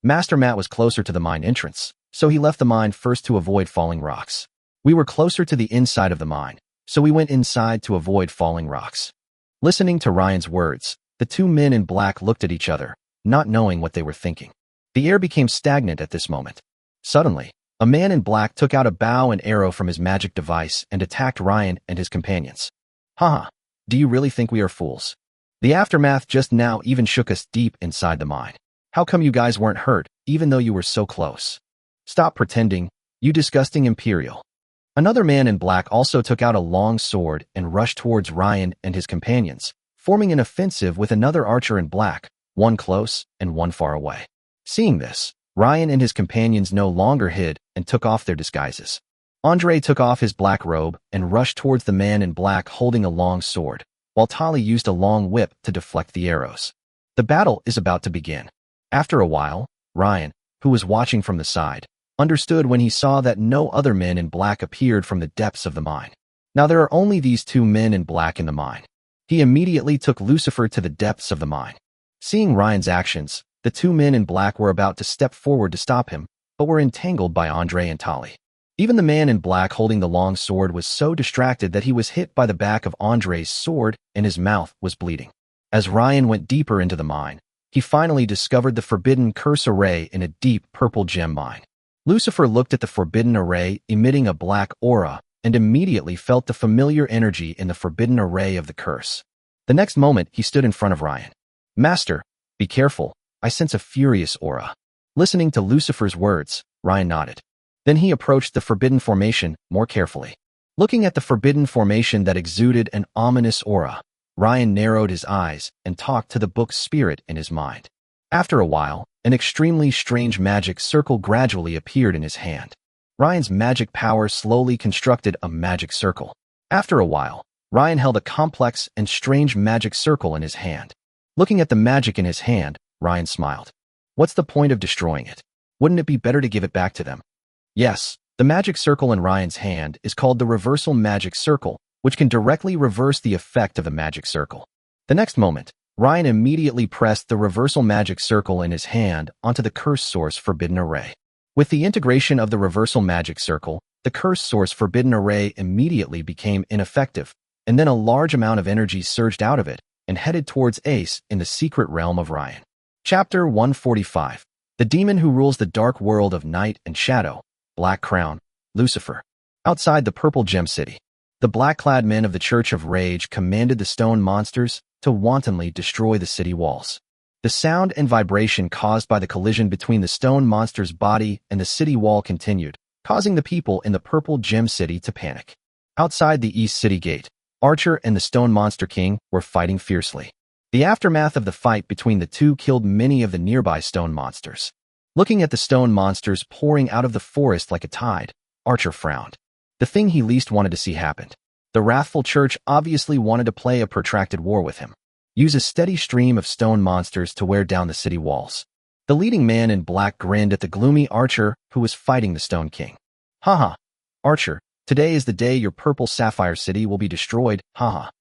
Master Matt was closer to the mine entrance, so he left the mine first to avoid falling rocks. We were closer to the inside of the mine, so we went inside to avoid falling rocks." Listening to Ryan's words, the two men in black looked at each other, not knowing what they were thinking. The air became stagnant at this moment. Suddenly, a man in black took out a bow and arrow from his magic device and attacked Ryan and his companions. "Haha, do you really think we are fools? The aftermath just now even shook us deep inside the mine. How come you guys weren't hurt, even though you were so close? Stop pretending, you disgusting Imperial." Another man in black also took out a long sword and rushed towards Ryan and his companions, forming an offensive with another archer in black, one close and one far away. Seeing this, Ryan and his companions no longer hid and took off their disguises. Andre took off his black robe and rushed towards the man in black holding a long sword, while Tali used a long whip to deflect the arrows. The battle is about to begin. After a while, Ryan, who was watching from the side, understood when he saw that no other men in black appeared from the depths of the mine. Now there are only these two men in black in the mine. He immediately took Lucifer to the depths of the mine. Seeing Ryan's actions, the two men in black were about to step forward to stop him, but were entangled by Andre and Tali. Even the man in black holding the long sword was so distracted that he was hit by the back of Andre's sword and his mouth was bleeding. As Ryan went deeper into the mine, he finally discovered the forbidden curse array in a deep purple gem mine. Lucifer looked at the forbidden array emitting a black aura and immediately felt the familiar energy in the forbidden array of the curse. The next moment, he stood in front of Ryan. "Master, be careful, I sense a furious aura." Listening to Lucifer's words, Ryan nodded. Then he approached the forbidden formation more carefully. Looking at the forbidden formation that exuded an ominous aura, Ryan narrowed his eyes and talked to the book's spirit in his mind. After a while, an extremely strange magic circle gradually appeared in his hand. Ryan's magic power slowly constructed a magic circle. After a while, Ryan held a complex and strange magic circle in his hand. Looking at the magic in his hand, Ryan smiled. What's the point of destroying it? Wouldn't it be better to give it back to them? Yes, the magic circle in Ryan's hand is called the reversal magic circle, which can directly reverse the effect of the magic circle. The next moment, Ryan immediately pressed the reversal magic circle in his hand onto the curse source forbidden array. With the integration of the reversal magic circle, the curse source forbidden array immediately became ineffective, and then a large amount of energy surged out of it and headed towards Ace in the secret realm of Ryan. Chapter 145. The demon who rules the dark world of night and shadow, Black Crown, Lucifer. Outside the Purple Gem City, the black-clad men of the Church of Rage commanded the stone monsters to wantonly destroy the city walls. The sound and vibration caused by the collision between the stone monster's body and the city wall continued, causing the people in the Purple Gem City to panic. Outside the East City Gate, Archer and the Stone Monster King were fighting fiercely. The aftermath of the fight between the two killed many of the nearby stone monsters. Looking at the stone monsters pouring out of the forest like a tide, Archer frowned. The thing he least wanted to see happened. The wrathful church obviously wanted to play a protracted war with him. Use a steady stream of stone monsters to wear down the city walls. The leading man in black grinned at the gloomy Archer who was fighting the Stone King. Haha, Archer, today is the day your Purple Sapphire City will be destroyed, haha.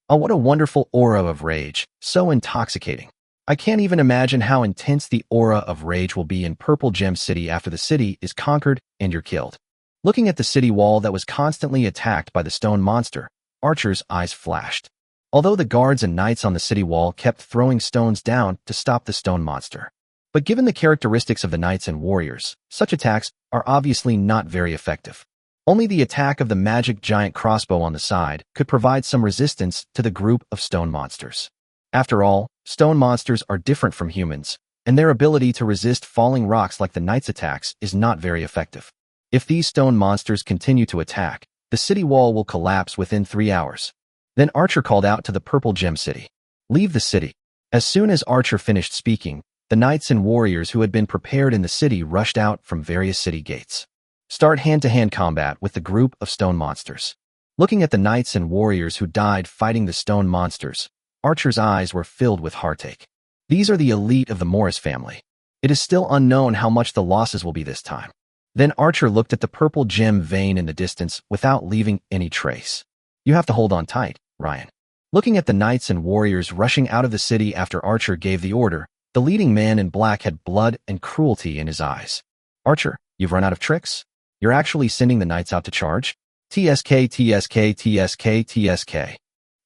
Oh, what a wonderful aura of rage, so intoxicating. I can't even imagine how intense the aura of rage will be in Purple Gem City after the city is conquered and you're killed. Looking at the city wall that was constantly attacked by the stone monster, Archer's eyes flashed. Although the guards and knights on the city wall kept throwing stones down to stop the stone monster. But given the characteristics of the knights and warriors, such attacks are obviously not very effective. Only the attack of the magic giant crossbow on the side could provide some resistance to the group of stone monsters. After all, stone monsters are different from humans, and their ability to resist falling rocks like the knights' attacks is not very effective. If these stone monsters continue to attack, the city wall will collapse within 3 hours. Then Archer called out to the Purple Gem City. Leave the city. As soon as Archer finished speaking, the knights and warriors who had been prepared in the city rushed out from various city gates. Start hand-to-hand combat with the group of stone monsters. Looking at the knights and warriors who died fighting the stone monsters, Archer's eyes were filled with heartache. These are the elite of the Morris family. It is still unknown how much the losses will be this time. Then Archer looked at the purple gem vein in the distance without leaving any trace. You have to hold on tight, Ryan. Looking at the knights and warriors rushing out of the city after Archer gave the order, the leading man in black had blood and cruelty in his eyes. Archer, you've run out of tricks? You're actually sending the knights out to charge? TSK, TSK, TSK, TSK.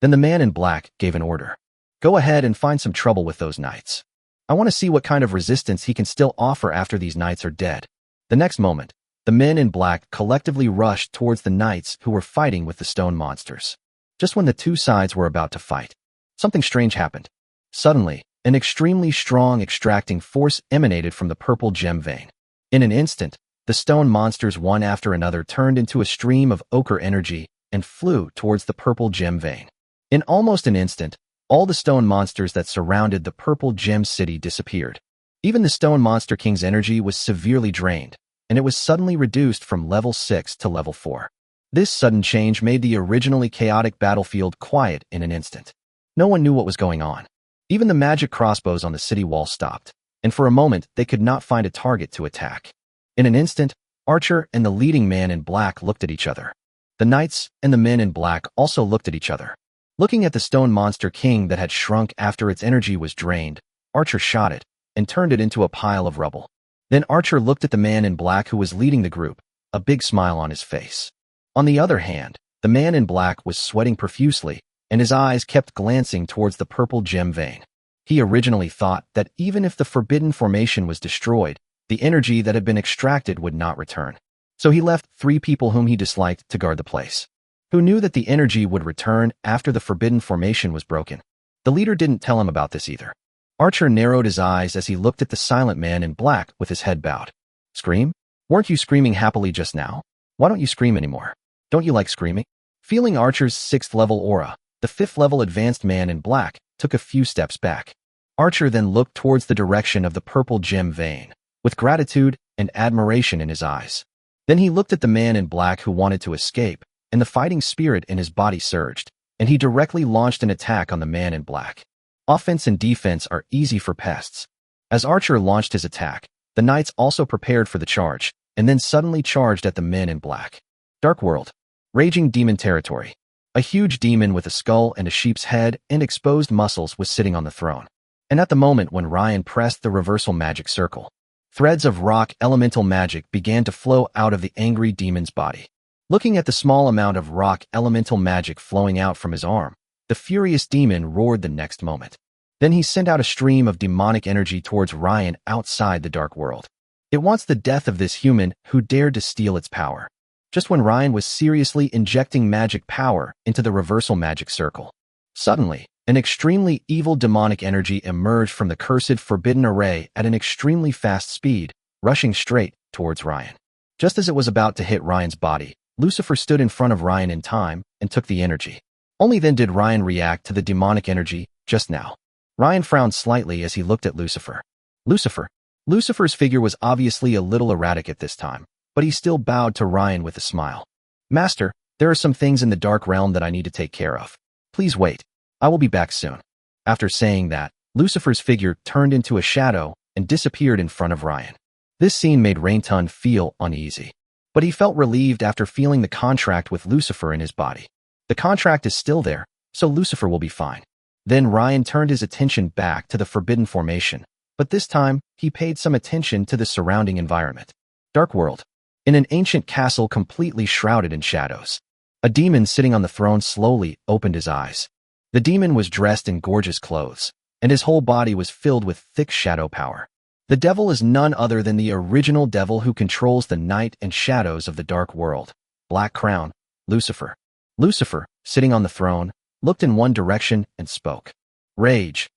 Then the man in black gave an order. Go ahead and find some trouble with those knights. I want to see what kind of resistance he can still offer after these knights are dead. The next moment, the men in black collectively rushed towards the knights who were fighting with the stone monsters. Just when the two sides were about to fight, something strange happened. Suddenly, an extremely strong extracting force emanated from the purple gem vein. In an instant, the stone monsters one after another turned into a stream of ochre energy and flew towards the purple gem vein. In almost an instant, all the stone monsters that surrounded the Purple Gem City disappeared. Even the Stone Monster King's energy was severely drained, and it was suddenly reduced from level 6 to level 4. This sudden change made the originally chaotic battlefield quiet in an instant. No one knew what was going on. Even the magic crossbows on the city wall stopped, and for a moment they could not find a target to attack. In an instant, Archer and the leading man in black looked at each other. The knights and the men in black also looked at each other. Looking at the Stone Monster King that had shrunk after its energy was drained, Archer shot it and turned it into a pile of rubble. Then Archer looked at the man in black who was leading the group, a big smile on his face. On the other hand, the man in black was sweating profusely, and his eyes kept glancing towards the purple gem vein. He originally thought that even if the Forbidden Formation was destroyed, the energy that had been extracted would not return. So he left 3 people whom he disliked to guard the place, who knew that the energy would return after the Forbidden Formation was broken. The leader didn't tell him about this either. Archer narrowed his eyes as he looked at the silent man in black with his head bowed. Scream? Weren't you screaming happily just now? Why don't you scream anymore? Don't you like screaming? Feeling Archer's 6th level aura, the 5th level advanced man in black took a few steps back. Archer then looked towards the direction of the purple gem vein, with gratitude and admiration in his eyes. Then he looked at the man in black who wanted to escape, and the fighting spirit in his body surged, and he directly launched an attack on the man in black. Offense and defense are easy for pests. As Archer launched his attack, the knights also prepared for the charge, and then suddenly charged at the men in black. Dark World. Raging Demon Territory. A huge demon with a skull and a sheep's head and exposed muscles was sitting on the throne. And at the moment when Ryan pressed the reversal magic circle, threads of rock elemental magic began to flow out of the angry demon's body. Looking at the small amount of rock elemental magic flowing out from his arm, the furious demon roared the next moment. Then he sent out a stream of demonic energy towards Ryan outside the Dark World. It wants the death of this human who dared to steal its power. just when Ryan was seriously injecting magic power into the reversal magic circle. Suddenly, an extremely evil demonic energy emerged from the cursed forbidden array at an extremely fast speed, rushing straight towards Ryan. Just as it was about to hit Ryan's body, Lucifer stood in front of Ryan in time and took the energy. Only then did Ryan react to the demonic energy just now. Ryan frowned slightly as he looked at Lucifer. Lucifer's figure was obviously a little erratic at this time, but he still bowed to Ryan with a smile. Master, there are some things in the dark realm that I need to take care of. Please wait. I will be back soon. After saying that, Lucifer's figure turned into a shadow and disappeared in front of Ryan. This scene made Raintun feel uneasy, but he felt relieved after feeling the contract with Lucifer in his body. The contract is still there, so Lucifer will be fine. Then Ryan turned his attention back to the Forbidden Formation, but this time he paid some attention to the surrounding environment. Dark World. In an ancient castle completely shrouded in shadows, a demon sitting on the throne slowly opened his eyes. The demon was dressed in gorgeous clothes, and his whole body was filled with thick shadow power. The devil is none other than the original devil who controls the night and shadows of the dark world. Black Crown, Lucifer. Lucifer, sitting on the throne, looked in one direction and spoke. Rage,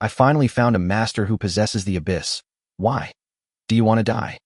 I finally found a master who possesses the abyss. Why? Do you want to die?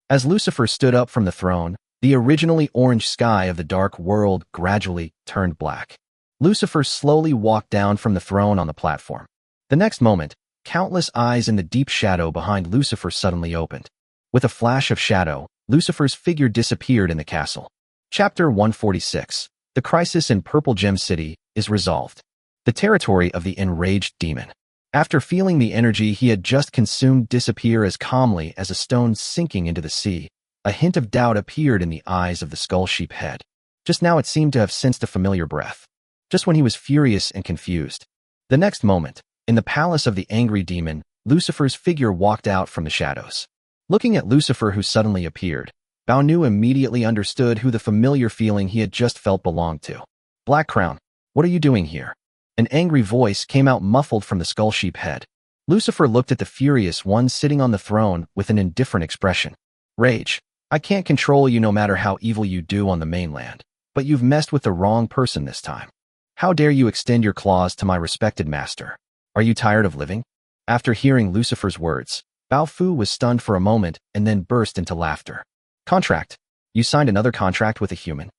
As Lucifer stood up from the throne, the originally orange sky of the dark world gradually turned black. Lucifer slowly walked down from the throne on the platform. The next moment, countless eyes in the deep shadow behind Lucifer suddenly opened. With a flash of shadow, Lucifer's figure disappeared in the castle. Chapter 146. The crisis in Purple Gem City is resolved. The territory of the enraged demon. After feeling the energy he had just consumed disappear as calmly as a stone sinking into the sea, a hint of doubt appeared in the eyes of the skull sheep head. Just now it seemed to have sensed a familiar breath. Just when he was furious and confused. The next moment, in the palace of the angry demon, Lucifer's figure walked out from the shadows. Looking at Lucifer who suddenly appeared, Bao Nu immediately understood who the familiar feeling he had just felt belonged to. Black Crown, what are you doing here? An angry voice came out muffled from the skull sheep head. Lucifer looked at the furious one sitting on the throne with an indifferent expression. Rage, I can't control you no matter how evil you do on the mainland, but you've messed with the wrong person this time. How dare you extend your claws to my respected master? Are you tired of living? After hearing Lucifer's words, Bao Fu was stunned for a moment and then burst into laughter. Contract? You signed another contract with a human?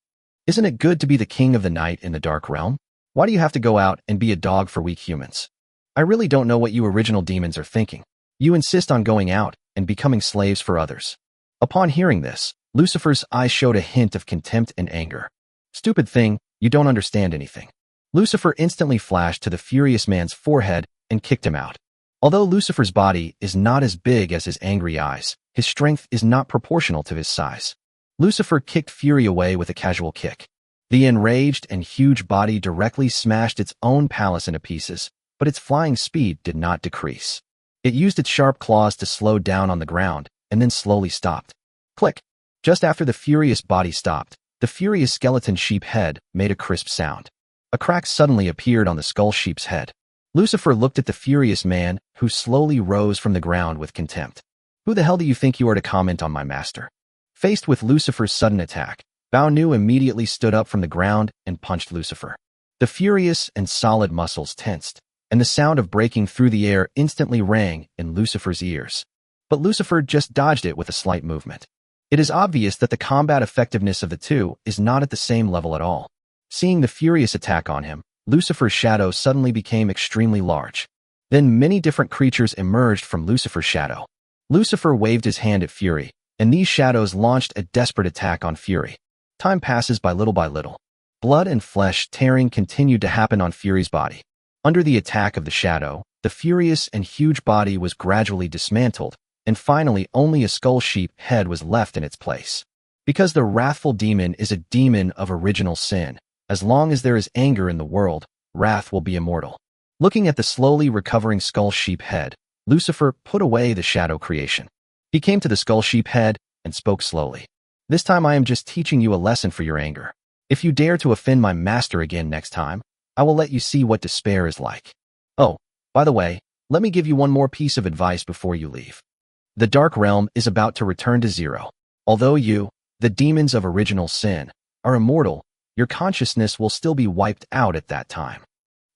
Isn't it good to be the king of the night in the dark realm? Why do you have to go out and be a dog for weak humans? I really don't know what you original demons are thinking. You insist on going out and becoming slaves for others. Upon hearing this, Lucifer's eyes showed a hint of contempt and anger. Stupid thing, you don't understand anything. Lucifer instantly flashed to the furious man's forehead and kicked him out. Although Lucifer's body is not as big as his angry eyes, his strength is not proportional to his size. Lucifer kicked Fury away with a casual kick. The enraged and huge body directly smashed its own palace into pieces, but its flying speed did not decrease. It used its sharp claws to slow down on the ground and then slowly stopped. Click! Just after the furious body stopped, the furious skeleton sheep head made a crisp sound. A crack suddenly appeared on the skull sheep's head. Lucifer looked at the furious man, who slowly rose from the ground with contempt. Who the hell do you think you are to comment on my master? Faced with Lucifer's sudden attack, Bao Nu immediately stood up from the ground and punched Lucifer. The furious and solid muscles tensed, and the sound of breaking through the air instantly rang in Lucifer's ears. But Lucifer just dodged it with a slight movement. It is obvious that the combat effectiveness of the two is not at the same level at all. Seeing the furious attack on him, Lucifer's shadow suddenly became extremely large. Then many different creatures emerged from Lucifer's shadow. Lucifer waved his hand at Fury, and these shadows launched a desperate attack on Fury. Time passes by little. Blood and flesh tearing continued to happen on Fury's body. Under the attack of the shadow, the furious and huge body was gradually dismantled, and finally only a skull sheep head was left in its place. Because the wrathful demon is a demon of original sin, as long as there is anger in the world, wrath will be immortal. Looking at the slowly recovering skull sheep head, Lucifer put away the shadow creation. He came to the skull sheep head and spoke slowly. This time I am just teaching you a lesson for your anger. If you dare to offend my master again next time, I will let you see what despair is like. Oh, by the way, let me give you one more piece of advice before you leave. The Dark Realm is about to return to zero. Although you, The demons of original sin are immortal. Your consciousness will still be wiped out at that time.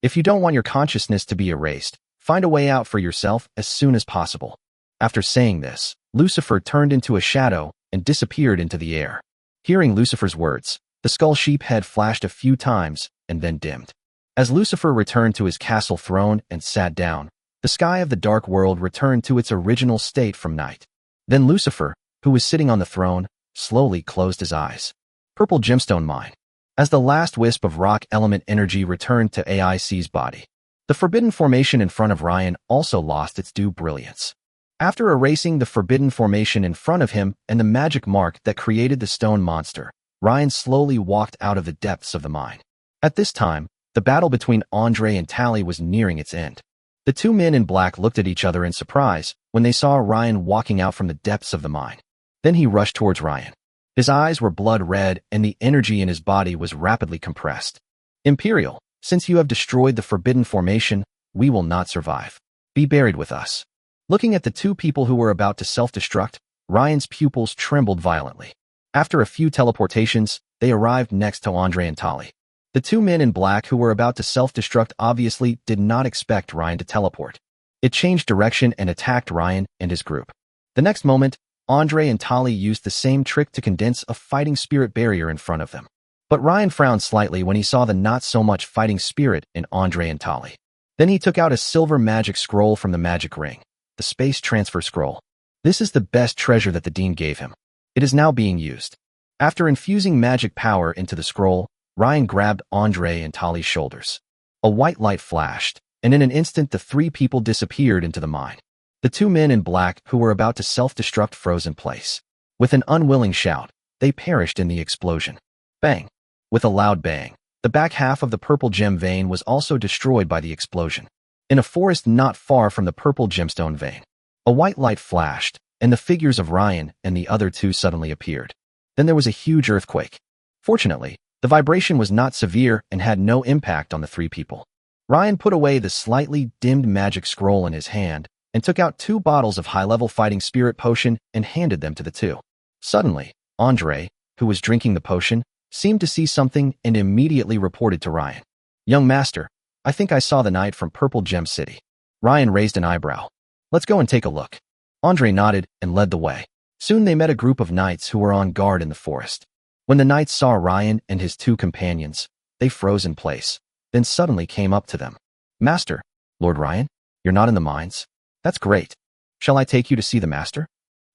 If you don't want your consciousness to be erased, find a way out for yourself as soon as possible. After saying this, Lucifer turned into a shadow and disappeared into the air. Hearing Lucifer's words, the skull sheep head flashed a few times and then dimmed. As Lucifer returned to his castle throne and sat down, the sky of the dark world returned to its original state from night. Then Lucifer, who was sitting on the throne, slowly closed his eyes. Purple gemstone mine. As the last wisp of rock element energy returned to AIC's body, the forbidden formation in front of Ryan also lost its due brilliance. After erasing the forbidden formation in front of him and the magic mark that created the stone monster, Ryan slowly walked out of the depths of the mine. At this time, the battle between Andre and Tally was nearing its end. The two men in black looked at each other in surprise when they saw Ryan walking out from the depths of the mine. Then he rushed towards Ryan. His eyes were blood red and the energy in his body was rapidly compressed. Imperial, since you have destroyed the forbidden formation, we will not survive. Be buried with us. Looking at the two people who were about to self-destruct, Ryan's pupils trembled violently. After a few teleportations, they arrived next to Andre and Tally. The two men in black who were about to self-destruct obviously did not expect Ryan to teleport. It changed direction and attacked Ryan and his group. The next moment, Andre and Tally used the same trick to condense a fighting spirit barrier in front of them. But Ryan frowned slightly when he saw the not-so-much fighting spirit in Andre and Tally. Then he took out a silver magic scroll from the magic ring, the space transfer scroll. This is the best treasure that the Dean gave him. It is now being used. After infusing magic power into the scroll, Ryan grabbed Andre and Tally's shoulders. A white light flashed, and in an instant the three people disappeared into the mine. The two men in black who were about to self-destruct froze in place. With an unwilling shout, they perished in the explosion. Bang! With a loud bang, the back half of the purple gem vein was also destroyed by the explosion. In a forest not far from the purple gemstone vein, a white light flashed, and the figures of Ryan and the other two suddenly appeared. Then there was a huge earthquake. Fortunately, the vibration was not severe and had no impact on the three people. Ryan put away the slightly dimmed magic scroll in his hand and took out 2 bottles of high-level fighting spirit potion and handed them to the two. Suddenly, Andre, who was drinking the potion, seemed to see something and immediately reported to Ryan. Young master, I think I saw the knight from Purple Gem City. Ryan raised an eyebrow. Let's go and take a look. Andre nodded and led the way. Soon they met a group of knights who were on guard in the forest. When the knights saw Ryan and his 2 companions, they froze in place, then suddenly came up to them. Master, Lord Ryan, you're not in the mines? That's great. Shall I take you to see the master?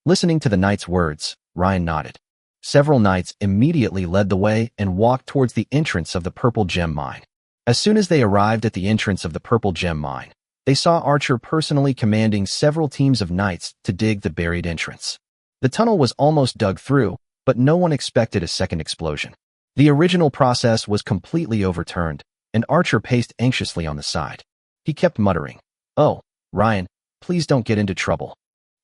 Listening to the knight's words, Ryan nodded. Several knights immediately led the way and walked towards the entrance of the Purple Gem Mine. As soon as they arrived at the entrance of the Purple Gem Mine, they saw Archer personally commanding several teams of knights to dig the buried entrance. The tunnel was almost dug through, but no one expected a second explosion. The original process was completely overturned, and Archer paced anxiously on the side. He kept muttering, "Oh, Ryan, please don't get into trouble.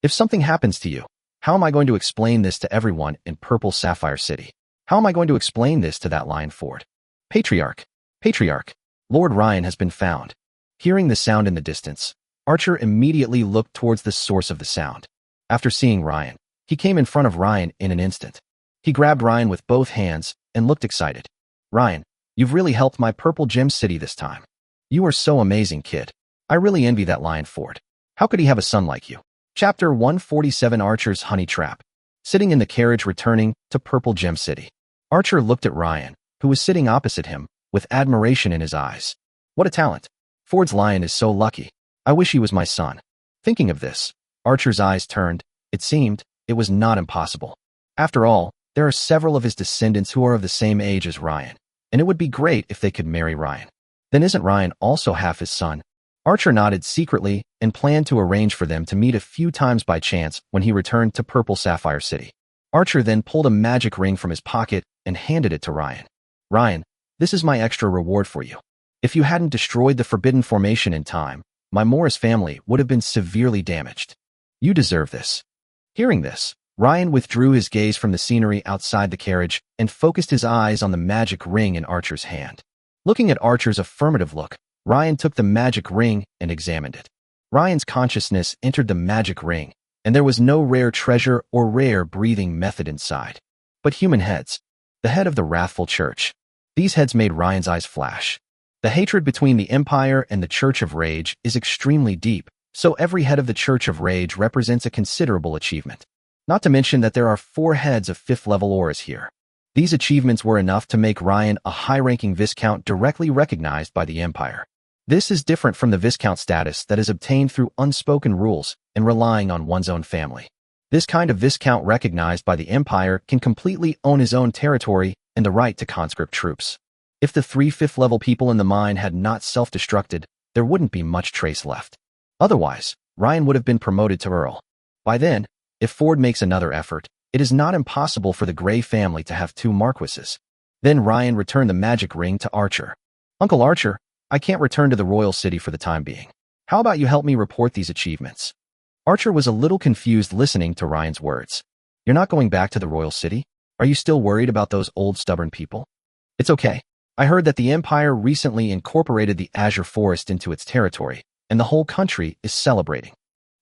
If something happens to you, how am I going to explain this to everyone in Purple Sapphire City? How am I going to explain this to that Lion Ford? Patriarch, Patriarch, Lord Ryan has been found." Hearing the sound in the distance, Archer immediately looked towards the source of the sound. After seeing Ryan, he came in front of Ryan in an instant. He grabbed Ryan with both hands and looked excited. Ryan, you've really helped my Purple Gem City this time. You are so amazing, kid. I really envy that Lion Ford. How could he have a son like you? Chapter 147 Archer's Honey Trap. Sitting in the carriage returning to Purple Gem City, Archer looked at Ryan, who was sitting opposite him, with admiration in his eyes. What a talent. Ford's lion is so lucky. I wish he was my son. Thinking of this, Archer's eyes turned. It seemed it was not impossible. After all, there are several of his descendants who are of the same age as Ryan, and it would be great if they could marry Ryan. Then isn't Ryan also half his son? Archer nodded secretly and planned to arrange for them to meet a few times by chance when he returned to Purple Sapphire City. Archer then pulled a magic ring from his pocket and handed it to Ryan. Ryan, this is my extra reward for you. If you hadn't destroyed the Forbidden Formation in time, my Morris family would have been severely damaged. You deserve this. Hearing this, Ryan withdrew his gaze from the scenery outside the carriage and focused his eyes on the magic ring in Archer's hand. Looking at Archer's affirmative look, Ryan took the magic ring and examined it. Ryan's consciousness entered the magic ring, and there was no rare treasure or rare breathing method inside. but human heads. The head of the wrathful church. These heads made Ryan's eyes flash. The hatred between the Empire and the Church of Rage is extremely deep, so every head of the Church of Rage represents a considerable achievement. Not to mention that there are 4 heads of 5th-level auras here. These achievements were enough to make Ryan a high-ranking Viscount directly recognized by the Empire. This is different from the Viscount status that is obtained through unspoken rules and relying on one's own family. This kind of Viscount recognized by the Empire can completely own his own territory and the right to conscript troops. If the 3 5th-level people in the mine had not self-destructed, there wouldn't be much trace left. Otherwise, Ryan would have been promoted to Earl. By then, if Ford makes another effort, it is not impossible for the Gray family to have 2 marquises. Then Ryan returned the magic ring to Archer. Uncle Archer, I can't return to the royal city for the time being. How about you help me report these achievements? Archer was a little confused listening to Ryan's words. You're not going back to the royal city? Are you still worried about those old stubborn people? It's okay. I heard that the Empire recently incorporated the Azure Forest into its territory, and the whole country is celebrating.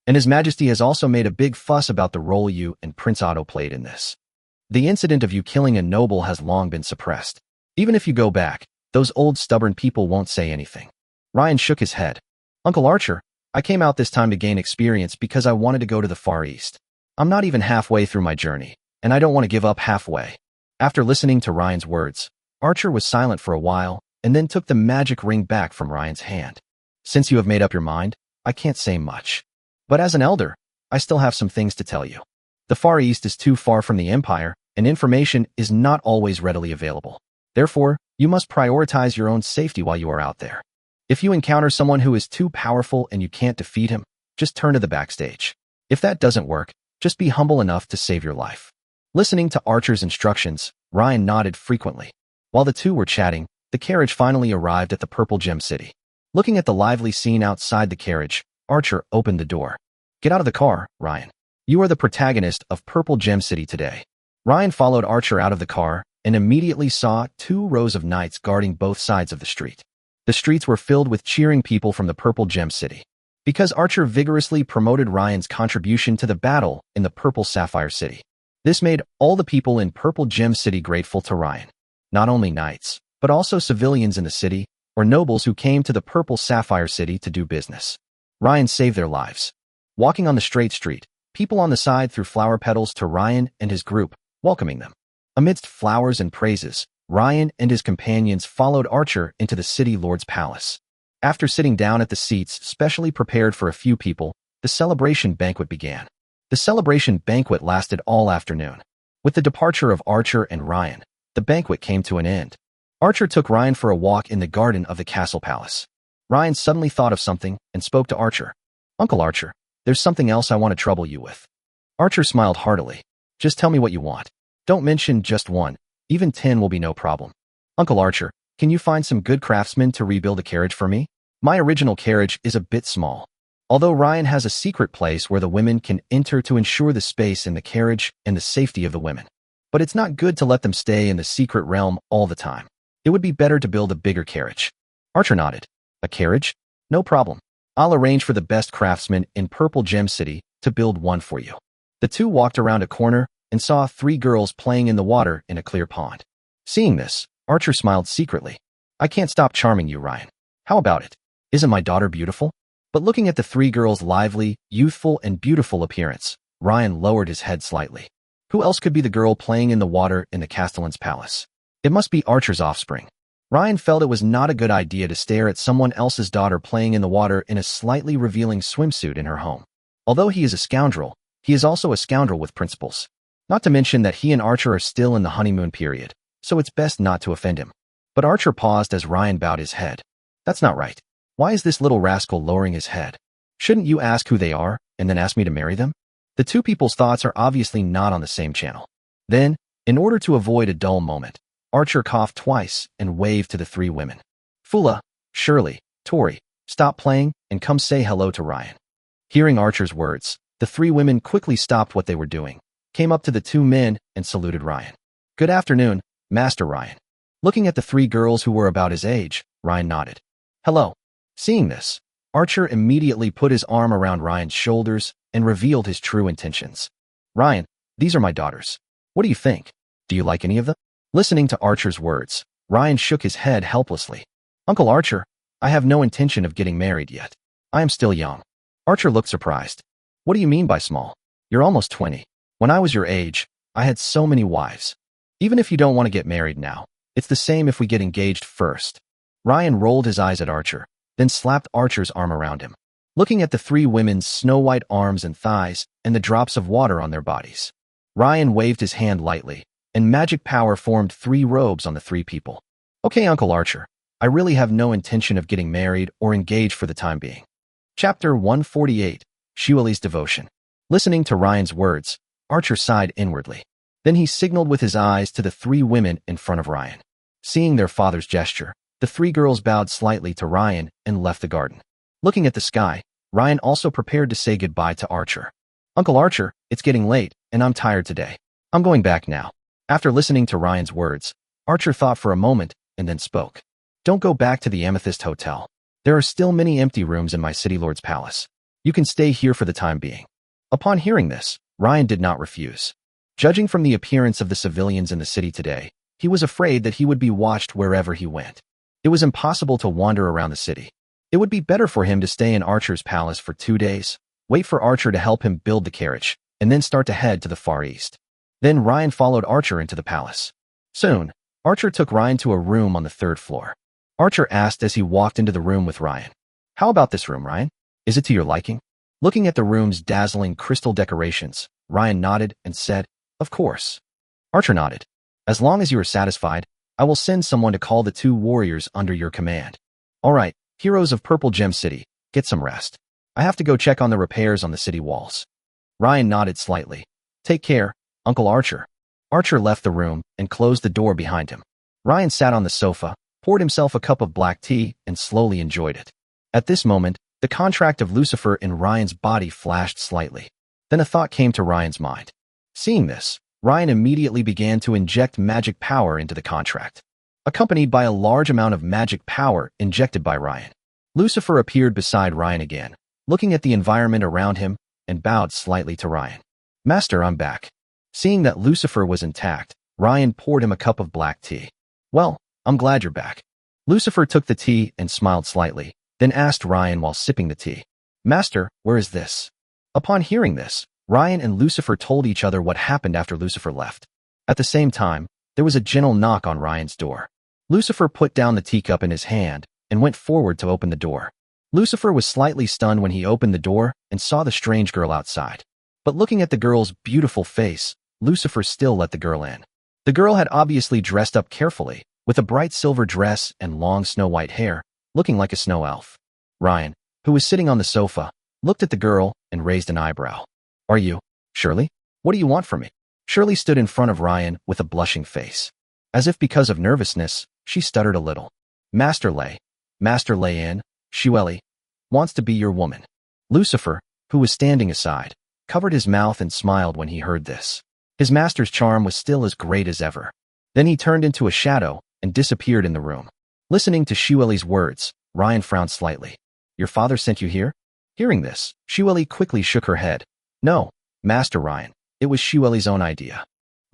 And His Majesty has also made a big fuss about the role you and Prince Otto played in this. The incident of you killing a noble has long been suppressed. Even if you go back, those old stubborn people won't say anything. Ryan shook his head. Uncle Archer, I came out this time to gain experience because I wanted to go to the Far East. I'm not even halfway through my journey, and I don't want to give up halfway. After listening to Ryan's words, Archer was silent for a while and then took the magic ring back from Ryan's hand. Since you have made up your mind, I can't say much. But as an elder, I still have some things to tell you. The Far East is too far from the Empire, and information is not always readily available. Therefore, you must prioritize your own safety while you are out there. If you encounter someone who is too powerful and you can't defeat him, just turn to the backstage. If that doesn't work, just be humble enough to save your life. Listening to Archer's instructions, Ryan nodded frequently. While the two were chatting, the carriage finally arrived at the Purple Gem City. Looking at the lively scene outside the carriage, Archer opened the door. Get out of the car, Ryan. You are the protagonist of Purple Gem City today. Ryan followed Archer out of the car and immediately saw 2 rows of knights guarding both sides of the street. The streets were filled with cheering people from the Purple Gem City. Because Archer vigorously promoted Ryan's contribution to the battle in the Purple Sapphire City. This made all the people in Purple Gem City grateful to Ryan. Not only knights, but also civilians in the city, or nobles who came to the Purple Sapphire City to do business. Ryan saved their lives. Walking on the straight street, people on the side threw flower petals to Ryan and his group, welcoming them. Amidst flowers and praises, Ryan and his companions followed Archer into the city lord's palace. After sitting down at the seats specially prepared for a few people, the celebration banquet began. The celebration banquet lasted all afternoon. With the departure of Archer and Ryan, the banquet came to an end. Archer took Ryan for a walk in the garden of the castle palace. Ryan suddenly thought of something and spoke to Archer. Uncle Archer, there's something else I want to trouble you with. Archer smiled heartily. Just tell me what you want. Don't mention just 1. Even 10 will be no problem. Uncle Archer, can you find some good craftsmen to rebuild a carriage for me? My original carriage is a bit small. Although Ryan has a secret place where the women can enter to ensure the space in the carriage and the safety of the women. But it's not good to let them stay in the secret realm all the time. It would be better to build a bigger carriage. Archer nodded. A carriage? No problem. I'll arrange for the best craftsmen in Purple Gem City to build one for you. The two walked around a corner and saw 3 girls playing in the water in a clear pond. Seeing this, Archer smiled secretly. I can't stop charming you, Ryan. How about it? Isn't my daughter beautiful? But looking at the 3 girls' lively, youthful, and beautiful appearance, Ryan lowered his head slightly. Who else could be the girl playing in the water in the Castellan's palace? It must be Archer's offspring. Ryan felt it was not a good idea to stare at someone else's daughter playing in the water in a slightly revealing swimsuit in her home. Although he is a scoundrel, he is also a scoundrel with principles. Not to mention that he and Archer are still in the honeymoon period, so it's best not to offend him. But Archer paused as Ryan bowed his head. That's not right. Why is this little rascal lowering his head? Shouldn't you ask who they are, and then ask me to marry them? The two people's thoughts are obviously not on the same channel. Then, in order to avoid a dull moment, Archer coughed twice and waved to the 3 women. Fula, Shirley, Tori, stop playing and come say hello to Ryan. Hearing Archer's words, the 3 women quickly stopped what they were doing, came up to the 2 men and saluted Ryan. Good afternoon, Master Ryan. Looking at the 3 girls who were about his age, Ryan nodded. Hello. Seeing this, Archer immediately put his arm around Ryan's shoulders and revealed his true intentions. Ryan, these are my daughters. What do you think? Do you like any of them? Listening to Archer's words, Ryan shook his head helplessly. Uncle Archer, I have no intention of getting married yet. I am still young. Archer looked surprised. What do you mean by small? You're almost 20. When I was your age, I had so many wives. Even if you don't want to get married now, it's the same if we get engaged first. Ryan rolled his eyes at Archer, then slapped Archer's arm around him, looking at the three women's snow-white arms and thighs and the drops of water on their bodies. Ryan waved his hand lightly, and magic power formed 3 robes on the 3 people. Okay, Uncle Archer, I really have no intention of getting married or engaged for the time being. Chapter 148, Shuali's Devotion. Listening to Ryan's words, Archer sighed inwardly. Then he signaled with his eyes to the 3 women in front of Ryan. Seeing their father's gesture, the 3 girls bowed slightly to Ryan and left the garden. Looking at the sky, Ryan also prepared to say goodbye to Archer. Uncle Archer, it's getting late, and I'm tired today. I'm going back now. After listening to Ryan's words, Archer thought for a moment and then spoke. Don't go back to the Amethyst Hotel. There are still many empty rooms in my City Lord's palace. You can stay here for the time being. Upon hearing this, Ryan did not refuse. Judging from the appearance of the civilians in the city today, he was afraid that he would be watched wherever he went. It was impossible to wander around the city. It would be better for him to stay in Archer's palace for 2 days, wait for Archer to help him build the carriage, and then start to head to the Far East. Then Ryan followed Archer into the palace. Soon, Archer took Ryan to a room on the 3rd floor. Archer asked as he walked into the room with Ryan. How about this room, Ryan? Is it to your liking? Looking at the room's dazzling crystal decorations, Ryan nodded and said, Of course. Archer nodded. As long as you are satisfied, I will send someone to call the 2 warriors under your command. All right, heroes of Purple Gem City, get some rest. I have to go check on the repairs on the city walls. Ryan nodded slightly. Take care, Uncle Archer. Archer left the room and closed the door behind him. Ryan sat on the sofa, poured himself a cup of black tea, and slowly enjoyed it. At this moment, the contract of Lucifer in Ryan's body flashed slightly. Then a thought came to Ryan's mind. Seeing this, Ryan immediately began to inject magic power into the contract, accompanied by a large amount of magic power injected by Ryan. Lucifer appeared beside Ryan again, looking at the environment around him, and bowed slightly to Ryan. Master, I'm back. Seeing that Lucifer was intact, Ryan poured him a cup of black tea. Well, I'm glad you're back. Lucifer took the tea and smiled slightly, then asked Ryan while sipping the tea. Master, where is this? Upon hearing this, Ryan and Lucifer told each other what happened after Lucifer left. At the same time, there was a gentle knock on Ryan's door. Lucifer put down the teacup in his hand and went forward to open the door. Lucifer was slightly stunned when he opened the door and saw the strange girl outside. But looking at the girl's beautiful face, Lucifer still let the girl in. The girl had obviously dressed up carefully, with a bright silver dress and long snow-white hair, looking like a snow elf. Ryan, who was sitting on the sofa, looked at the girl and raised an eyebrow. Are you, Shirley? What do you want from me? Shirley stood in front of Ryan with a blushing face. As if because of nervousness, she stuttered a little. Master Lay-in, Shuali, wants to be your woman. Lucifer, who was standing aside, covered his mouth and smiled when he heard this. His master's charm was still as great as ever. Then he turned into a shadow and disappeared in the room. Listening to Shuali's words, Ryan frowned slightly. Your father sent you here? Hearing this, Shuali quickly shook her head. No, Master Ryan, it was Shuali's own idea.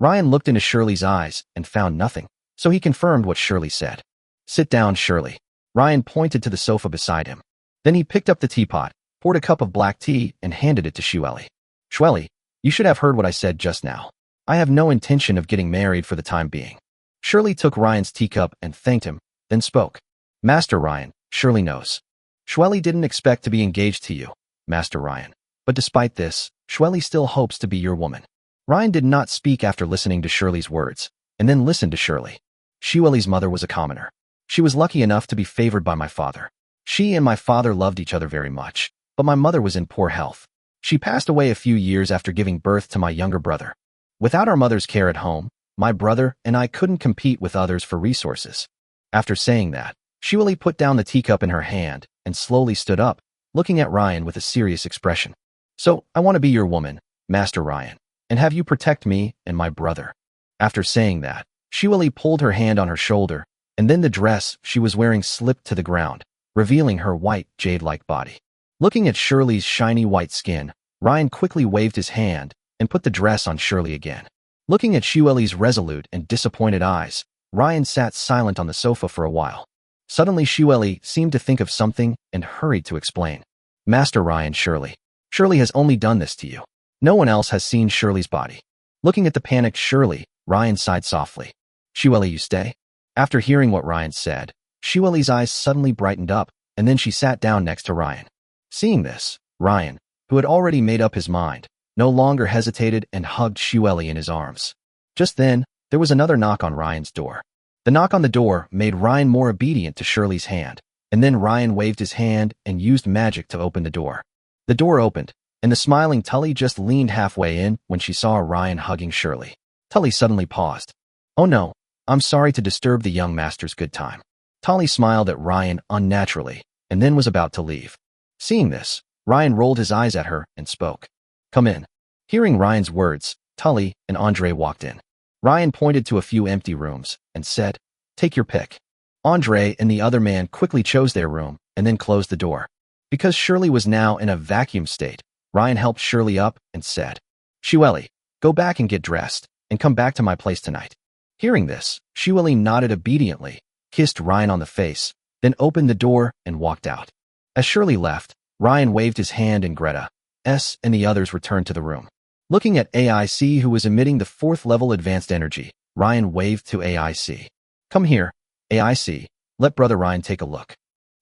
Ryan looked into Shirley's eyes and found nothing, so he confirmed what Shirley said. Sit down, Shirley. Ryan pointed to the sofa beside him. Then he picked up the teapot, poured a cup of black tea, and handed it to Shuali. Shweli, you should have heard what I said just now. I have no intention of getting married for the time being. Shirley took Ryan's teacup and thanked him, then spoke. Master Ryan, Shirley knows. Shweli didn't expect to be engaged to you, Master Ryan. But despite this, Shweli still hopes to be your woman. Ryan did not speak after listening to Shirley's words, and then listened to Shirley. Shuali's mother was a commoner. She was lucky enough to be favored by my father. She and my father loved each other very much, but my mother was in poor health. She passed away a few years after giving birth to my younger brother. Without our mother's care at home, my brother and I couldn't compete with others for resources. After saying that, Shuali put down the teacup in her hand and slowly stood up, looking at Ryan with a serious expression. So, I want to be your woman, Master Ryan, and have you protect me and my brother. After saying that, Shuali pulled her hand on her shoulder, and then the dress she was wearing slipped to the ground, revealing her white, jade-like body. Looking at Shirley's shiny white skin, Ryan quickly waved his hand and put the dress on Shirley again. Looking at Shueli's resolute and disappointed eyes, Ryan sat silent on the sofa for a while. Suddenly Shueli seemed to think of something and hurried to explain. Master Ryan, Shirley has only done this to you. No one else has seen Shirley's body. Looking at the panicked Shirley, Ryan sighed softly. Shueli, you stay? After hearing what Ryan said, Shueli's eyes suddenly brightened up, and then she sat down next to Ryan. Seeing this, Ryan, who had already made up his mind, no longer hesitated and hugged Shueli in his arms. Just then, there was another knock on Ryan's door. The knock on the door made Ryan more obedient to Shirley's hand, and then Ryan waved his hand and used magic to open the door. The door opened, and the smiling Tully just leaned halfway in when she saw Ryan hugging Shirley. Tully suddenly paused. Oh no, I'm sorry to disturb the young master's good time. Tully smiled at Ryan unnaturally, and then was about to leave. Seeing this, Ryan rolled his eyes at her and spoke. Come in. Hearing Ryan's words, Tully and Andre walked in. Ryan pointed to a few empty rooms and said, take your pick. Andre and the other man quickly chose their room and then closed the door. Because Shirley was now in a vacuum state, Ryan helped Shirley up and said, Shueli, go back and get dressed and come back to my place tonight. Hearing this, Shueli nodded obediently, kissed Ryan on the face, then opened the door and walked out. As Shirley left, Ryan waved his hand and Greta, S and the others returned to the room. Looking at AIC, who was emitting the 4th level advanced energy, Ryan waved to AIC. Come here, AIC, let Brother Ryan take a look.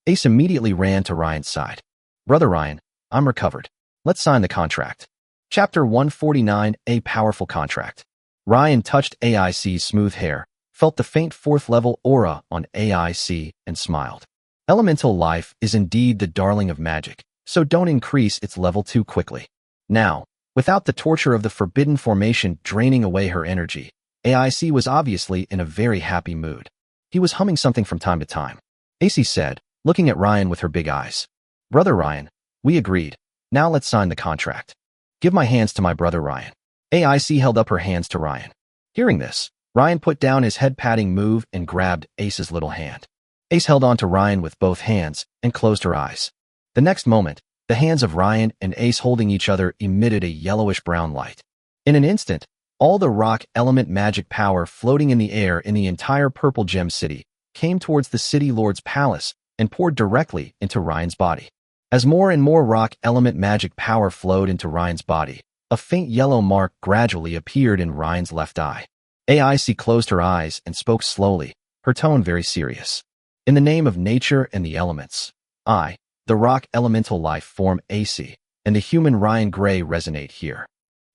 Ace immediately ran to Ryan's side. Brother Ryan, I'm recovered. Let's sign the contract. Chapter 149, A Powerful Contract. Ryan touched AIC's smooth hair, felt the faint 4th level aura on AIC, and smiled. Elemental life is indeed the darling of magic, so don't increase its level too quickly. Now, without the torture of the forbidden formation draining away her energy, AIC was obviously in a very happy mood. He was humming something from time to time. AC said, looking at Ryan with her big eyes. Brother Ryan, we agreed. Now let's sign the contract. Give my hands to my brother Ryan. AIC held up her hands to Ryan. Hearing this, Ryan put down his head-patting move and grabbed Ace's little hand. Ace held on to Ryan with both hands and closed her eyes. The next moment, the hands of Ryan and Ace holding each other emitted a yellowish-brown light. In an instant, all the rock element magic power floating in the air in the entire Purple Gem City came towards the City Lord's palace and poured directly into Ryan's body. As more and more rock element magic power flowed into Ryan's body, a faint yellow mark gradually appeared in Ryan's left eye. AIC closed her eyes and spoke slowly, her tone very serious. In the name of nature and the elements, I, the rock elemental life form AC, and the human Ryan Gray resonate here.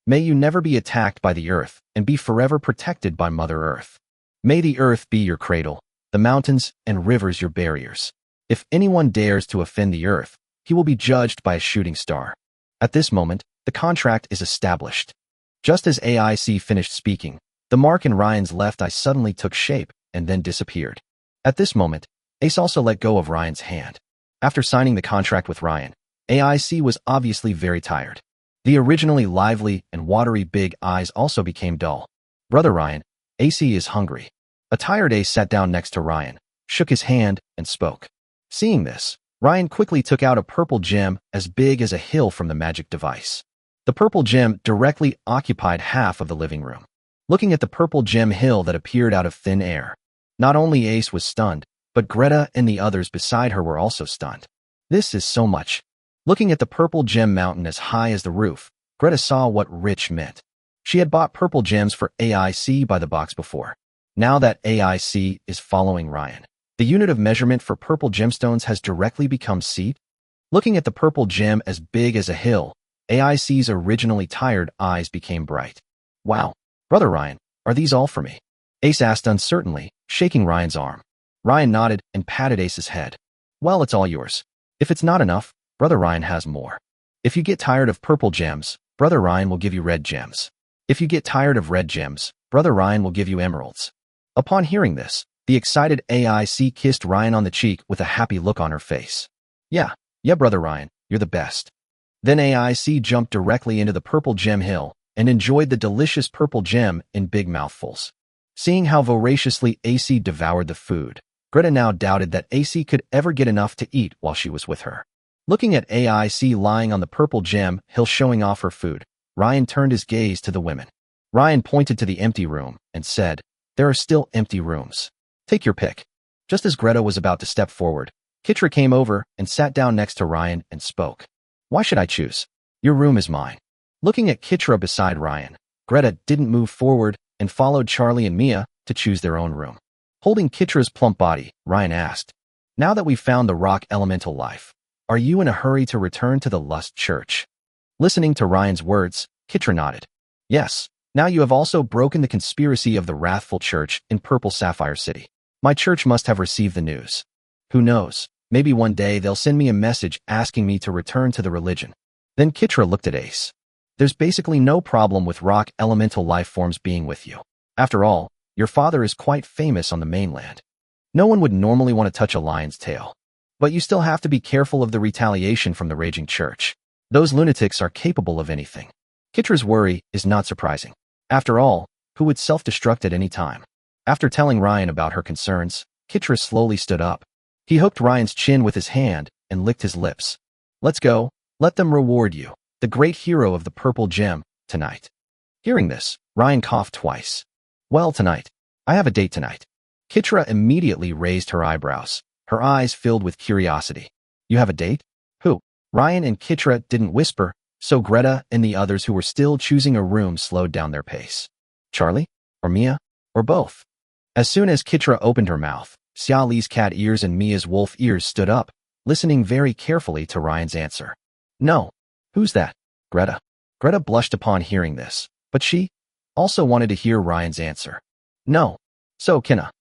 May you never be attacked by the earth and be forever protected by Mother Earth. May the earth be your cradle, the mountains and rivers your barriers. If anyone dares to offend the earth, he will be judged by a shooting star. At this moment, the contract is established. Just as AIC finished speaking, the mark in Ryan's left eye suddenly took shape and then disappeared. At this moment, Ace also let go of Ryan's hand. After signing the contract with Ryan, AIC was obviously very tired. The originally lively and watery big eyes also became dull. Brother Ryan, AC is hungry. A tired Ace sat down next to Ryan, shook his hand, and spoke. Seeing this, Ryan quickly took out a purple gem as big as a hill from the magic device. The purple gem directly occupied half of the living room. Looking at the purple gem hill that appeared out of thin air, not only Ace was stunned, but Greta and the others beside her were also stunned. This is so much. Looking at the purple gem mountain as high as the roof, Greta saw what rich meant. She had bought purple gems for AIC by the box before. Now that AIC is following Ryan, the unit of measurement for purple gemstones has directly become seat. Looking at the purple gem as big as a hill, AIC's originally tired eyes became bright. Wow, Brother Ryan, are these all for me? Ace asked uncertainly, shaking Ryan's arm. Ryan nodded and patted Ace's head. Well, it's all yours. If it's not enough, Brother Ryan has more. If you get tired of purple gems, Brother Ryan will give you red gems. If you get tired of red gems, Brother Ryan will give you emeralds. Upon hearing this, the excited AIC kissed Ryan on the cheek with a happy look on her face. Yeah, Brother Ryan, you're the best. Then AIC jumped directly into the purple gem hill and enjoyed the delicious purple gem in big mouthfuls. Seeing how voraciously AC devoured the food, Greta now doubted that AC could ever get enough to eat while she was with her. Looking at AIC lying on the purple gem hill showing off her food, Ryan turned his gaze to the women. Ryan pointed to the empty room and said, "There are still empty rooms. Take your pick." Just as Greta was about to step forward, Kitra came over and sat down next to Ryan and spoke. "Why should I choose? Your room is mine." Looking at Kitra beside Ryan, Greta didn't move forward and followed Charlie and Mia to choose their own room. Holding Kitra's plump body, Ryan asked, "Now that we've found the rock elemental life, are you in a hurry to return to the Lust Church?" Listening to Ryan's words, Kitra nodded. "Yes, now you have also broken the conspiracy of the Wrathful Church in Purple Sapphire City. My church must have received the news. Who knows, maybe one day they'll send me a message asking me to return to the religion." Then Kitra looked at Ace. "There's basically no problem with rock elemental life forms being with you. After all, your father is quite famous on the mainland. No one would normally want to touch a lion's tail. But you still have to be careful of the retaliation from the Raging Church. Those lunatics are capable of anything." Kitra's worry is not surprising. After all, who would self-destruct at any time? After telling Ryan about her concerns, Kitra slowly stood up. He hooked Ryan's chin with his hand and licked his lips. "Let's go. Let them reward you, the great hero of the purple gem, tonight." Hearing this, Ryan coughed twice. "Well, tonight. I have a date tonight." Kitra immediately raised her eyebrows, her eyes filled with curiosity. "You have a date? Who?" Ryan and Kitra didn't whisper, so Greta and the others who were still choosing a room slowed down their pace. Charlie? Or Mia? Or both? As soon as Kitra opened her mouth, Xia Li's cat ears and Mia's wolf ears stood up, listening very carefully to Ryan's answer. "No. Who's that?" "Greta." Greta blushed upon hearing this, but she also wanted to hear Ryan's answer. "No. So, Kina."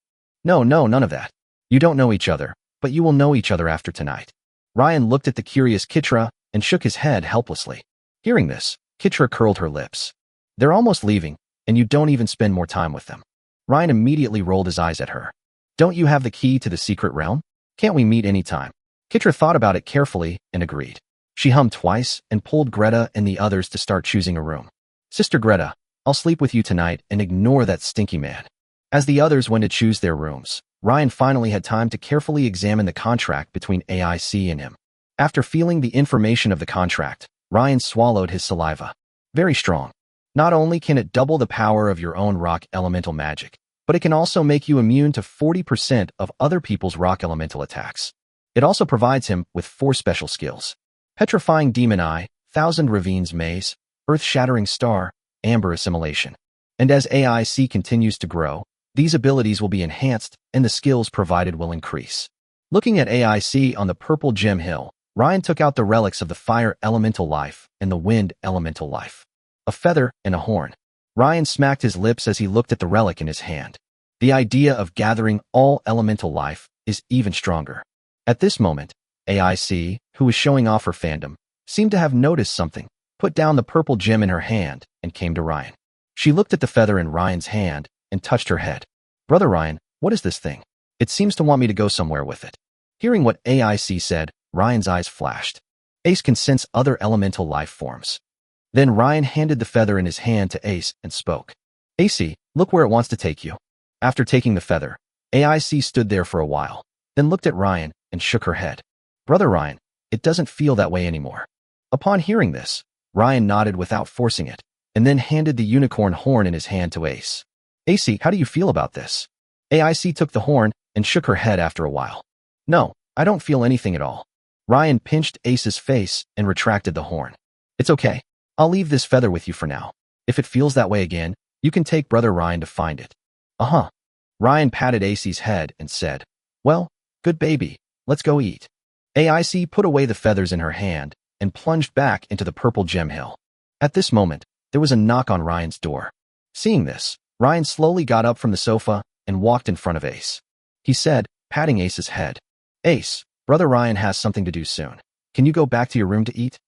No, none of that. You don't know each other, but you will know each other after tonight." Ryan looked at the curious Kitra and shook his head helplessly. Hearing this, Kitra curled her lips. "They're almost leaving, and you don't even spend more time with them." Ryan immediately rolled his eyes at her. "Don't you have the key to the secret realm? Can't we meet any time?" Kitra thought about it carefully and agreed. She hummed twice and pulled Greta and the others to start choosing a room. "Sister Greta, I'll sleep with you tonight and ignore that stinky man." As the others went to choose their rooms, Ryan finally had time to carefully examine the contract between AIC and him. After feeling the information of the contract, Ryan swallowed his saliva. Very strong. Not only can it double the power of your own rock elemental magic, but it can also make you immune to 40% of other people's rock elemental attacks. It also provides him with 4 special skills: Petrifying Demon Eye, Thousand Ravines Maze, Earth-Shattering Star, Amber Assimilation. And as AIC continues to grow, these abilities will be enhanced and the skills provided will increase. Looking at AIC on the Purple Gem Hill, Ryan took out the relics of the Fire Elemental Life and the Wind Elemental Life. A feather and a horn. Ryan smacked his lips as he looked at the relic in his hand. The idea of gathering all elemental life is even stronger. At this moment, AIC, who was showing off her fandom, seemed to have noticed something, put down the purple gem in her hand, and came to Ryan. She looked at the feather in Ryan's hand and touched her head. "Brother Ryan, what is this thing? It seems to want me to go somewhere with it." Hearing what AIC said, Ryan's eyes flashed. Ace can sense other elemental life forms. Then Ryan handed the feather in his hand to Ace and spoke. "AC, look where it wants to take you." After taking the feather, AIC stood there for a while, then looked at Ryan and shook her head. "Brother Ryan, it doesn't feel that way anymore." Upon hearing this, Ryan nodded without forcing it, and then handed the unicorn horn in his hand to Ace. "AC, how do you feel about this?" AIC took the horn and shook her head after a while. "No, I don't feel anything at all." Ryan pinched Ace's face and retracted the horn. "It's okay. I'll leave this feather with you for now. If it feels that way again, you can take Brother Ryan to find it." "Uh-huh." Ryan patted Ace's head and said, "Well, good baby, let's go eat." AIC put away the feathers in her hand and plunged back into the Purple Gem Hill. At this moment, there was a knock on Ryan's door. Seeing this, Ryan slowly got up from the sofa and walked in front of Ace. He said, patting Ace's head, "Ace, Brother Ryan has something to do soon. Can you go back to your room to eat?"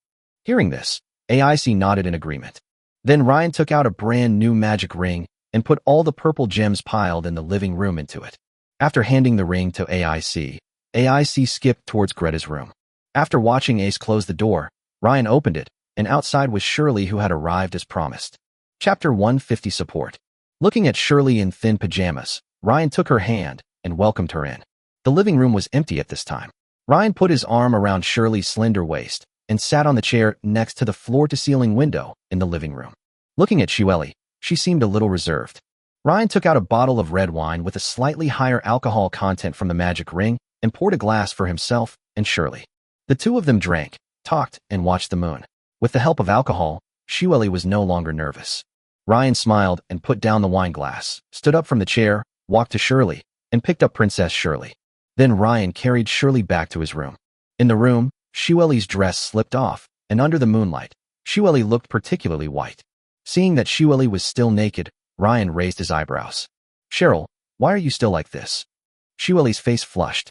Hearing this, AIC nodded in agreement. Then Ryan took out a brand new magic ring and put all the purple gems piled in the living room into it. After handing the ring to AIC, AIC skipped towards Greta's room. After watching Ace close the door, Ryan opened it, and outside was Shirley, who had arrived as promised. Chapter 150 Support. Looking at Shirley in thin pajamas, Ryan took her hand and welcomed her in. The living room was empty at this time. Ryan put his arm around Shirley's slender waist and sat on the chair next to the floor-to-ceiling window in the living room. Looking at Shirley, She seemed a little reserved. Ryan took out a bottle of red wine with a slightly higher alcohol content from the magic ring and poured a glass for himself and Shirley. The two of them drank, talked, and watched the moon. With the help of alcohol, Shirley was no longer nervous. Ryan smiled and put down the wine glass, stood up from the chair, walked to Shirley, and picked up Princess Shirley. Then Ryan carried Shirley back to his room. In the room, Shirley's dress slipped off, and under the moonlight, Shirley looked particularly white. Seeing that Shirley was still naked, Ryan raised his eyebrows. Cheryl, why are you still like this? Shirley's face flushed.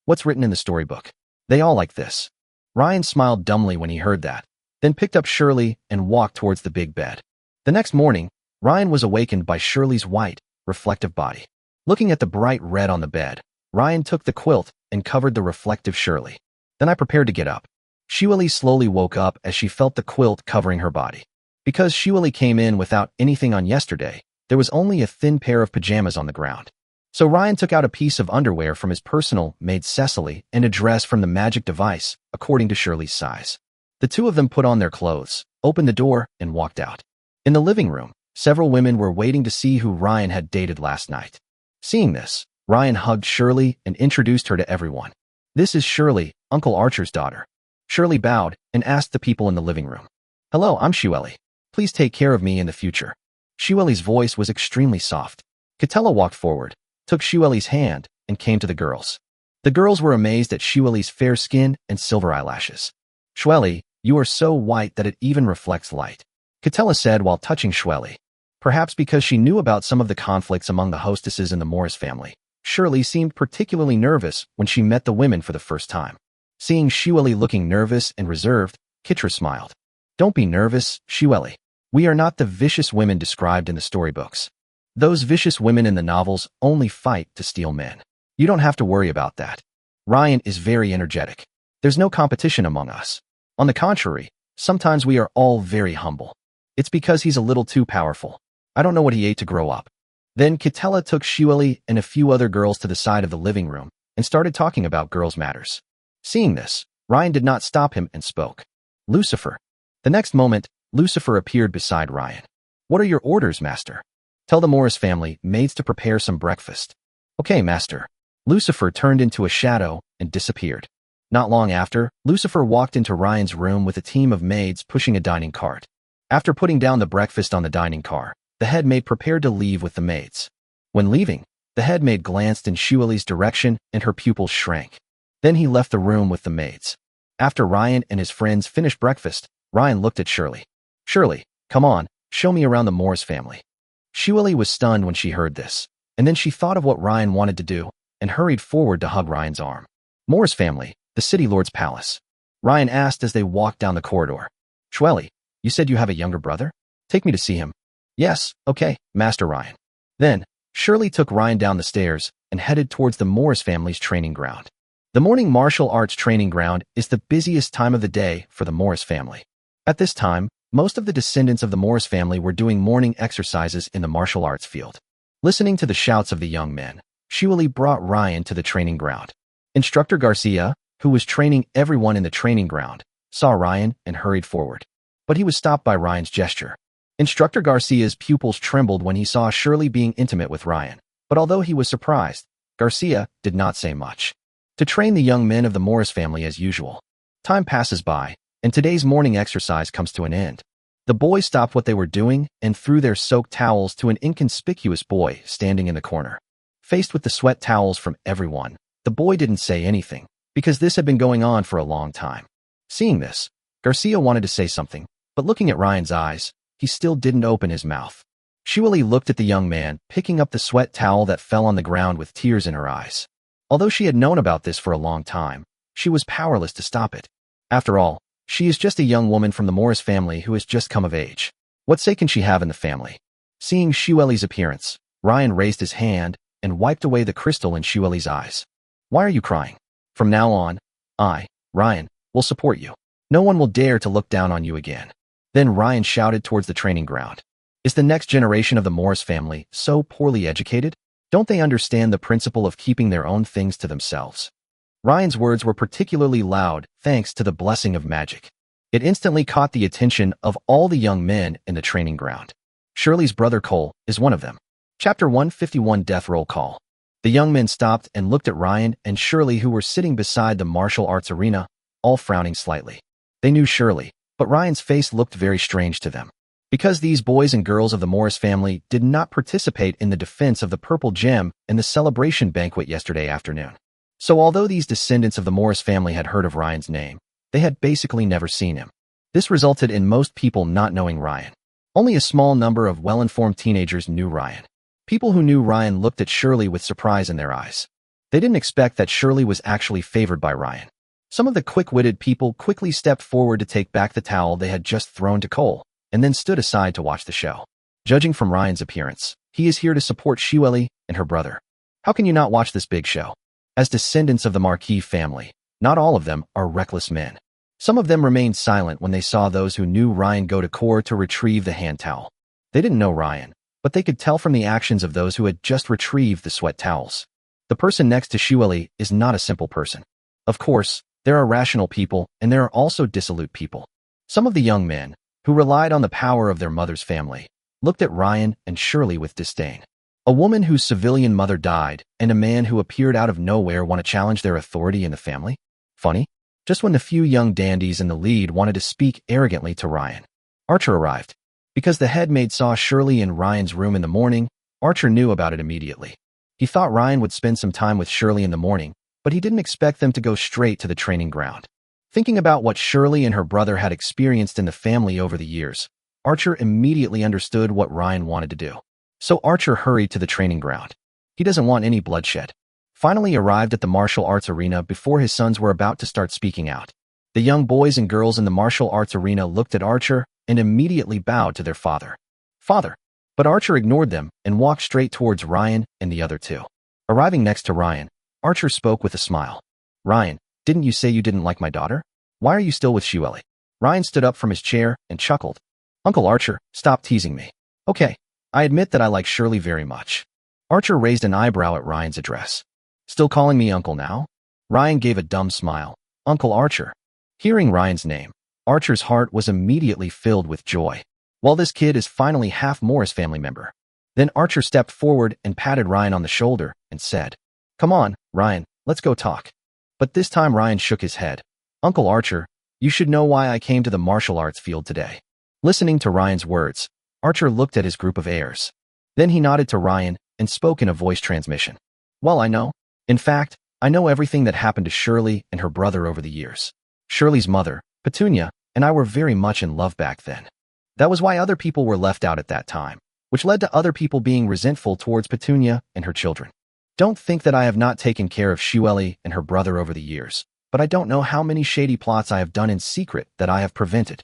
What's written in the storybook? They all like this. Ryan smiled dumbly when he heard that, then picked up Shirley and walked towards the big bed. The next morning, Ryan was awakened by Shirley's white, reflective body. Looking at the bright red on the bed, Ryan took the quilt and covered the reflective Shirley. Then I prepared to get up. Shirley slowly woke up as she felt the quilt covering her body. Because Shirley came in without anything on yesterday, there was only a thin pair of pajamas on the ground. So Ryan took out a piece of underwear from his personal maid Cecily and a dress from the magic device, according to Shirley's size. The two of them put on their clothes, opened the door, and walked out. In the living room, several women were waiting to see who Ryan had dated last night. Seeing this, Ryan hugged Shirley and introduced her to everyone. This is Shirley, Uncle Archer's daughter. Shirley bowed and asked the people in the living room. Hello, I'm Shirley. Please take care of me in the future. Shirley's voice was extremely soft. Catella walked forward, took Shirley's hand, and came to the girls. The girls were amazed at Shirley's fair skin and silver eyelashes. Shirley, you are so white that it even reflects light, Catella said while touching Shirley. Perhaps because she knew about some of the conflicts among the hostesses in the Morris family, Shirley seemed particularly nervous when she met the women for the first time. Seeing Shirley looking nervous and reserved, Kitra smiled. Don't be nervous, Shirley. We are not the vicious women described in the storybooks. Those vicious women in the novels only fight to steal men. You don't have to worry about that. Ryan is very energetic. There's no competition among us. On the contrary, sometimes we are all very humble. It's because he's a little too powerful. I don't know what he ate to grow up. Then Catella took Shirley and a few other girls to the side of the living room and started talking about girls' matters. Seeing this, Ryan did not stop him and spoke. Lucifer. The next moment, Lucifer appeared beside Ryan. What are your orders, master? Tell the Morris family maids to prepare some breakfast. Okay, master. Lucifer turned into a shadow and disappeared. Not long after, Lucifer walked into Ryan's room with a team of maids pushing a dining cart. After putting down the breakfast on the dining car, the head maid prepared to leave with the maids. When leaving, the head maid glanced in Shirley's direction and her pupils shrank. Then he left the room with the maids. After Ryan and his friends finished breakfast, Ryan looked at Shirley. Shirley, come on, show me around the Morris family. Shirley was stunned when she heard this, and then she thought of what Ryan wanted to do and hurried forward to hug Ryan's arm. Morris family, the city lord's palace. Ryan asked as they walked down the corridor. Shirley, you said you have a younger brother? Take me to see him. Yes, okay, Master Ryan. Then, Shirley took Ryan down the stairs and headed towards the Morris family's training ground. The morning martial arts training ground is the busiest time of the day for the Morris family. At this time, most of the descendants of the Morris family were doing morning exercises in the martial arts field. Listening to the shouts of the young men, Shirley brought Ryan to the training ground. Instructor Garcia, who was training everyone in the training ground, saw Ryan and hurried forward. But he was stopped by Ryan's gesture. Instructor Garcia's pupils trembled when he saw Shirley being intimate with Ryan, but although he was surprised, Garcia did not say much. To train the young men of the Morris family as usual. Time passes by, and today's morning exercise comes to an end. The boys stopped what they were doing and threw their soaked towels to an inconspicuous boy standing in the corner. Faced with the sweat towels from everyone, the boy didn't say anything, because this had been going on for a long time. Seeing this, Garcia wanted to say something, but looking at Ryan's eyes, he still didn't open his mouth. Shirley looked at the young man, picking up the sweat towel that fell on the ground with tears in her eyes. Although she had known about this for a long time, she was powerless to stop it. After all, she is just a young woman from the Morris family who has just come of age. What say can she have in the family? Seeing Shirley's appearance, Ryan raised his hand and wiped away the crystal in Shirley's eyes. Why are you crying? From now on, I, Ryan, will support you. No one will dare to look down on you again. Then Ryan shouted towards the training ground. Is the next generation of the Morris family so poorly educated? Don't they understand the principle of keeping their own things to themselves? Ryan's words were particularly loud thanks to the blessing of magic. It instantly caught the attention of all the young men in the training ground. Shirley's brother Cole is one of them. Chapter 151 Death Roll Call. The young men stopped and looked at Ryan and Shirley, who were sitting beside the martial arts arena, all frowning slightly. They knew Shirley, but Ryan's face looked very strange to them. Because these boys and girls of the Morris family did not participate in the defense of the Purple Gem in the celebration banquet yesterday afternoon. So although these descendants of the Morris family had heard of Ryan's name, they had basically never seen him. This resulted in most people not knowing Ryan. Only a small number of well-informed teenagers knew Ryan. People who knew Ryan looked at Shirley with surprise in their eyes. They didn't expect that Shirley was actually favored by Ryan. Some of the quick-witted people quickly stepped forward to take back the towel they had just thrown to Cole, and then stood aside to watch the show. Judging from Ryan's appearance, he is here to support Shirley and her brother. How can you not watch this big show? As descendants of the Marquis family, not all of them are reckless men. Some of them remained silent when they saw those who knew Ryan go to Core to retrieve the hand towel. They didn't know Ryan, but they could tell from the actions of those who had just retrieved the sweat towels. The person next to Shirley is not a simple person. Of course, there are rational people and there are also dissolute people. Some of the young men, who relied on the power of their mother's family, looked at Ryan and Shirley with disdain. A woman whose civilian mother died and a man who appeared out of nowhere want to challenge their authority in the family? Funny? Just when the few young dandies in the lead wanted to speak arrogantly to Ryan, Archer arrived. Because the head maid saw Shirley in Ryan's room in the morning, Archer knew about it immediately. He thought Ryan would spend some time with Shirley in the morning, but he didn't expect them to go straight to the training ground. Thinking about what Shirley and her brother had experienced in the family over the years, Archer immediately understood what Ryan wanted to do. So Archer hurried to the training ground. He doesn't want any bloodshed. Finally arrived at the martial arts arena before his sons were about to start speaking out. The young boys and girls in the martial arts arena looked at Archer and immediately bowed to their father. Father. But Archer ignored them and walked straight towards Ryan and the other two. Arriving next to Ryan, Archer spoke with a smile. Ryan, didn't you say you didn't like my daughter? Why are you still with Shirley? Ryan stood up from his chair and chuckled. Uncle Archer, stop teasing me. Okay, I admit that I like Shirley very much. Archer raised an eyebrow at Ryan's address. Still calling me uncle now? Ryan gave a dumb smile. Uncle Archer. Hearing Ryan's name, Archer's heart was immediately filled with joy. Well, this kid is finally half Morris family member. Then Archer stepped forward and patted Ryan on the shoulder and said, Come on, Ryan, let's go talk. But this time Ryan shook his head. Uncle Archer, you should know why I came to the martial arts field today. Listening to Ryan's words, Archer looked at his group of heirs. Then he nodded to Ryan and spoke in a voice transmission. Well, I know. In fact, I know everything that happened to Shirley and her brother over the years. Shirley's mother, Petunia, and I were very much in love back then. That was why other people were left out at that time, which led to other people being resentful towards Petunia and her children. Don't think that I have not taken care of Shirley and her brother over the years, but I don't know how many shady plots I have done in secret that I have prevented.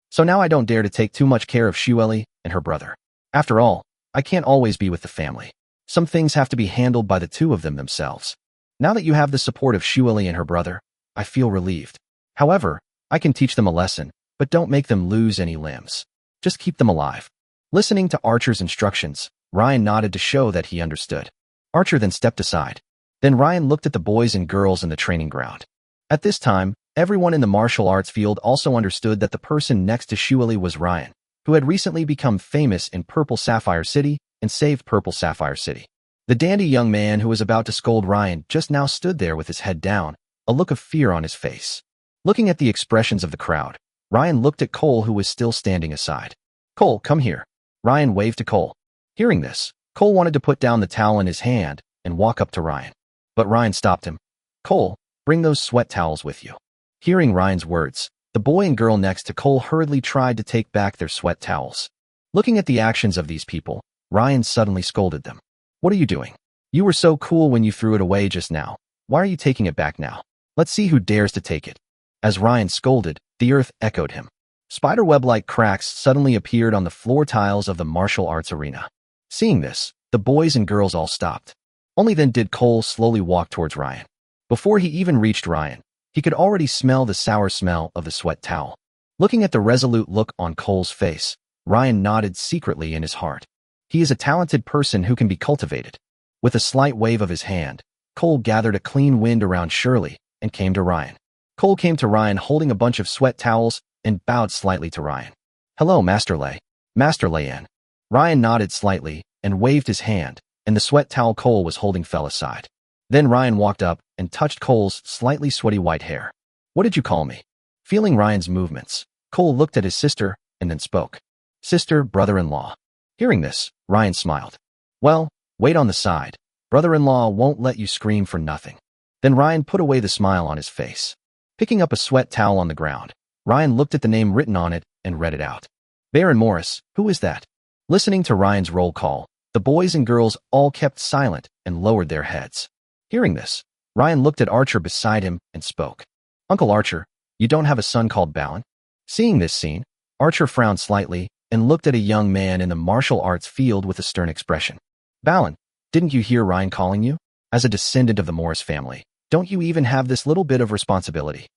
So now I don't dare to take too much care of Shirley and her brother. After all, I can't always be with the family. Some things have to be handled by the two of them themselves. Now that you have the support of Shirley and her brother, I feel relieved. However, I can teach them a lesson, but don't make them lose any limbs. Just keep them alive. Listening to Archer's instructions, Ryan nodded to show that he understood. Archer then stepped aside. Then Ryan looked at the boys and girls in the training ground. At this time, everyone in the martial arts field also understood that the person next to Shirley was Ryan, who had recently become famous in Purple Sapphire City and saved Purple Sapphire City. The dandy young man who was about to scold Ryan just now stood there with his head down, a look of fear on his face. Looking at the expressions of the crowd, Ryan looked at Cole, who was still standing aside. Cole, come here. Ryan waved to Cole. Hearing this, Cole wanted to put down the towel in his hand and walk up to Ryan. But Ryan stopped him. Cole, bring those sweat towels with you. Hearing Ryan's words, the boy and girl next to Cole hurriedly tried to take back their sweat towels. Looking at the actions of these people, Ryan suddenly scolded them. What are you doing? You were so cool when you threw it away just now. Why are you taking it back now? Let's see who dares to take it. As Ryan scolded, the earth echoed him. Spiderweb-like cracks suddenly appeared on the floor tiles of the martial arts arena. Seeing this, the boys and girls all stopped. Only then did Cole slowly walk towards Ryan. Before he even reached Ryan, he could already smell the sour smell of the sweat towel. Looking at the resolute look on Cole's face, Ryan nodded secretly in his heart. He is a talented person who can be cultivated. With a slight wave of his hand, Cole gathered a clean wind around Shirley and came to Ryan. Cole came to Ryan holding a bunch of sweat towels and bowed slightly to Ryan. Hello, Master Lei. Master Lei Yen. Ryan nodded slightly and waved his hand, and the sweat towel Cole was holding fell aside. Then Ryan walked up and touched Cole's slightly sweaty white hair. "What did you call me?" Feeling Ryan's movements, Cole looked at his sister and then spoke. "Sister, brother-in-law." Hearing this, Ryan smiled. "Well, wait on the side. Brother-in-law won't let you scream for nothing." Then Ryan put away the smile on his face. Picking up a sweat towel on the ground, Ryan looked at the name written on it and read it out. "Baron Morris, who is that?" Listening to Ryan's roll call, the boys and girls all kept silent and lowered their heads. Hearing this, Ryan looked at Archer beside him and spoke. "Uncle Archer, you don't have a son called Balin?" Seeing this scene, Archer frowned slightly and looked at a young man in the martial arts field with a stern expression. "Balin, didn't you hear Ryan calling you? As a descendant of the Morris family, don't you even have this little bit of responsibility?"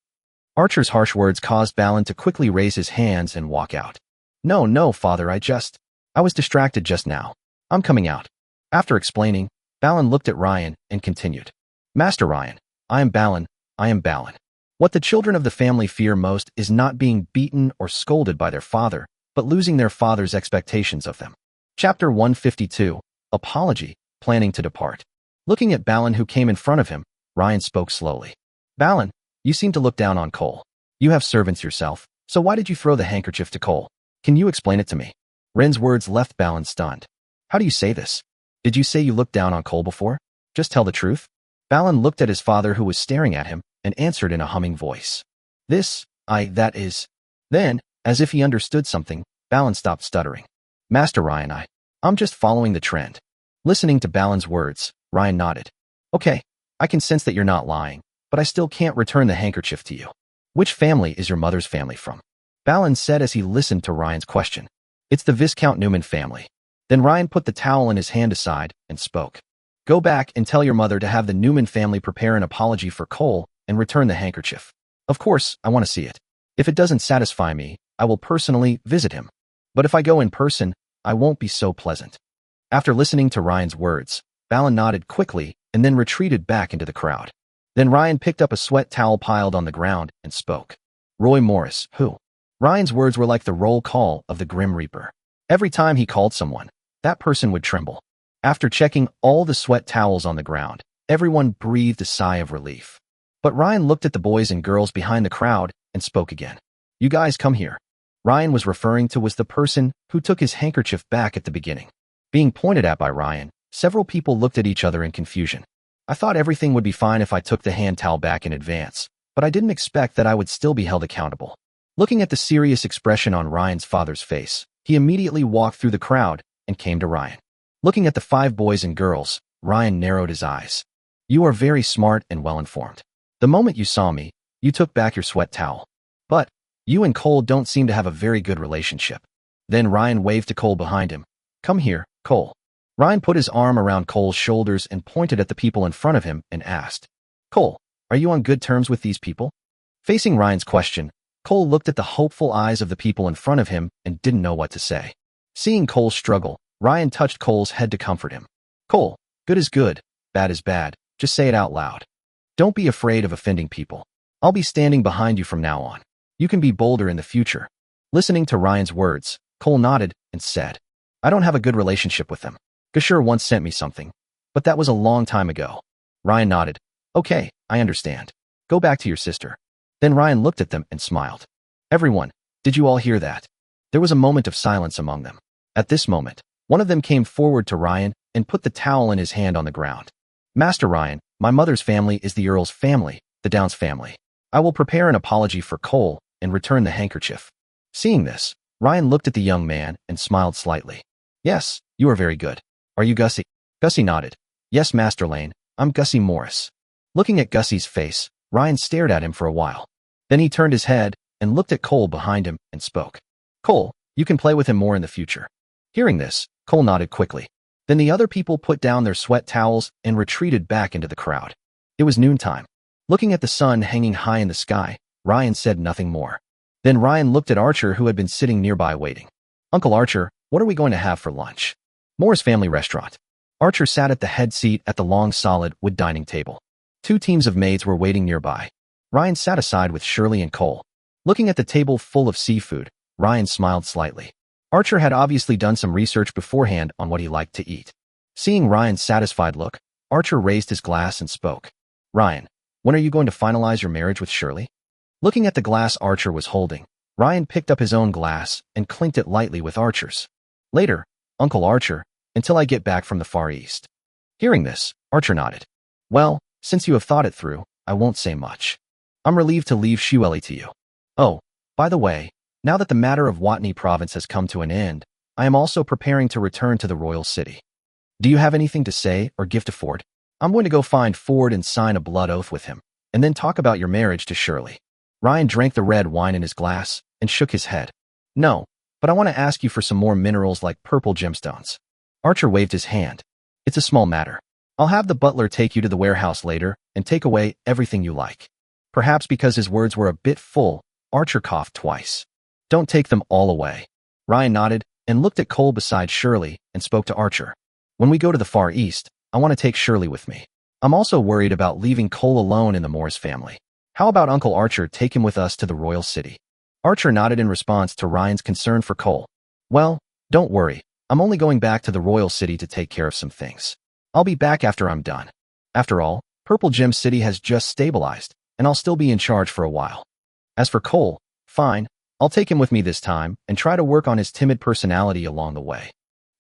Archer's harsh words caused Balin to quickly raise his hands and walk out. No, father, I was distracted just now. I'm coming out." After explaining, Balin looked at Ryan and continued. "Master Ryan, I am Balin. What the children of the family fear most is not being beaten or scolded by their father, but losing their father's expectations of them." Chapter 152, Apology, Planning to Depart. Looking at Balin who came in front of him, Ryan spoke slowly. "Balin, you seem to look down on Cole. You have servants yourself, so why did you throw the handkerchief to Cole? Can you explain it to me?" Ren's words left Balin stunned. "How do you say this? Did you say you looked down on Cole before? Just tell the truth." Balin looked at his father who was staring at him and answered in a humming voice. That is. Then, as if he understood something, Balin stopped stuttering. "Master Ryan, I'm just following the trend." Listening to Balin's words, Ryan nodded. "Okay, I can sense that you're not lying, but I still can't return the handkerchief to you. Which family is your mother's family from?" Balin said as he listened to Ryan's question. "It's the Viscount Newman family." Then Ryan put the towel in his hand aside and spoke. "Go back and tell your mother to have the Newman family prepare an apology for Cole and return the handkerchief. Of course, I want to see it. If it doesn't satisfy me, I will personally visit him. But if I go in person, I won't be so pleasant." After listening to Ryan's words, Balin nodded quickly and then retreated back into the crowd. Then Ryan picked up a sweat towel piled on the ground and spoke. "Roy Morris, who?" Ryan's words were like the roll call of the Grim Reaper. Every time he called someone, that person would tremble. After checking all the sweat towels on the ground, everyone breathed a sigh of relief. But Ryan looked at the boys and girls behind the crowd and spoke again. "You guys come here." Ryan was referring to was the person who took his handkerchief back at the beginning. Being pointed at by Ryan, several people looked at each other in confusion. "I thought everything would be fine if I took the hand towel back in advance, but I didn't expect that I would still be held accountable." Looking at the serious expression on Ryan's father's face, he immediately walked through the crowd and came to Ryan. Looking at the 5 boys and girls, Ryan narrowed his eyes. "You are very smart and well-informed. The moment you saw me, you took back your sweat towel. But you and Cole don't seem to have a very good relationship." Then Ryan waved to Cole behind him. "Come here, Cole." Ryan put his arm around Cole's shoulders and pointed at the people in front of him and asked, "Cole, are you on good terms with these people?" Facing Ryan's question, Cole looked at the hopeful eyes of the people in front of him and didn't know what to say. Seeing Cole struggle, Ryan touched Cole's head to comfort him. "Cole, good is good, bad is bad. Just say it out loud. Don't be afraid of offending people. I'll be standing behind you from now on. You can be bolder in the future." Listening to Ryan's words, Cole nodded and said, "I don't have a good relationship with them. Gashur once sent me something, but that was a long time ago." Ryan nodded. "Okay, I understand. Go back to your sister." Then Ryan looked at them and smiled. "Everyone, did you all hear that?" There was a moment of silence among them. At this moment, one of them came forward to Ryan and put the towel in his hand on the ground. "Master Ryan, my mother's family is the Earl's family, the Downs family. I will prepare an apology for Cole and return the handkerchief." Seeing this, Ryan looked at the young man and smiled slightly. "Yes, you are very good. Are you Gussie?" Gussie nodded. "Yes, Master Lane, I'm Gussie Morris." Looking at Gussie's face, Ryan stared at him for a while. Then he turned his head and looked at Cole behind him and spoke. "Cole, you can play with him more in the future." Hearing this, Cole nodded quickly. Then the other people put down their sweat towels and retreated back into the crowd. It was noontime. Looking at the sun hanging high in the sky, Ryan said nothing more. Then Ryan looked at Archer who had been sitting nearby waiting. "Uncle Archer, what are we going to have for lunch?" "Morris Family Restaurant." Archer sat at the head seat at the long solid wood dining table. 2 teams of maids were waiting nearby. Ryan sat aside with Shirley and Cole. Looking at the table full of seafood, Ryan smiled slightly. Archer had obviously done some research beforehand on what he liked to eat. Seeing Ryan's satisfied look, Archer raised his glass and spoke. Ryan, when are you going to finalize your marriage with Shirley? Looking at the glass Archer was holding, Ryan picked up his own glass and clinked it lightly with Archer's. Later, Uncle Archer, until I get back from the Far East. Hearing this, Archer nodded. Well, since you have thought it through, I won't say much. I'm relieved to leave Shirley to you. Oh, by the way, now that the matter of Watney Province has come to an end, I am also preparing to return to the royal city. Do you have anything to say or give to Ford? I'm going to go find Ford and sign a blood oath with him, and then talk about your marriage to Shirley. Ryan drank the red wine in his glass and shook his head. No, but I want to ask you for some more minerals like purple gemstones. Archer waved his hand. It's a small matter. I'll have the butler take you to the warehouse later and take away everything you like. Perhaps because his words were a bit full, Archer coughed twice. Don't take them all away. Ryan nodded and looked at Cole beside Shirley and spoke to Archer. When we go to the Far East, I want to take Shirley with me. I'm also worried about leaving Cole alone in the Morris family. How about Uncle Archer take him with us to the royal city? Archer nodded in response to Ryan's concern for Cole. Well, don't worry. I'm only going back to the royal city to take care of some things. I'll be back after I'm done. After all, Purple Gem City has just stabilized, and I'll still be in charge for a while. As for Cole, fine, I'll take him with me this time and try to work on his timid personality along the way.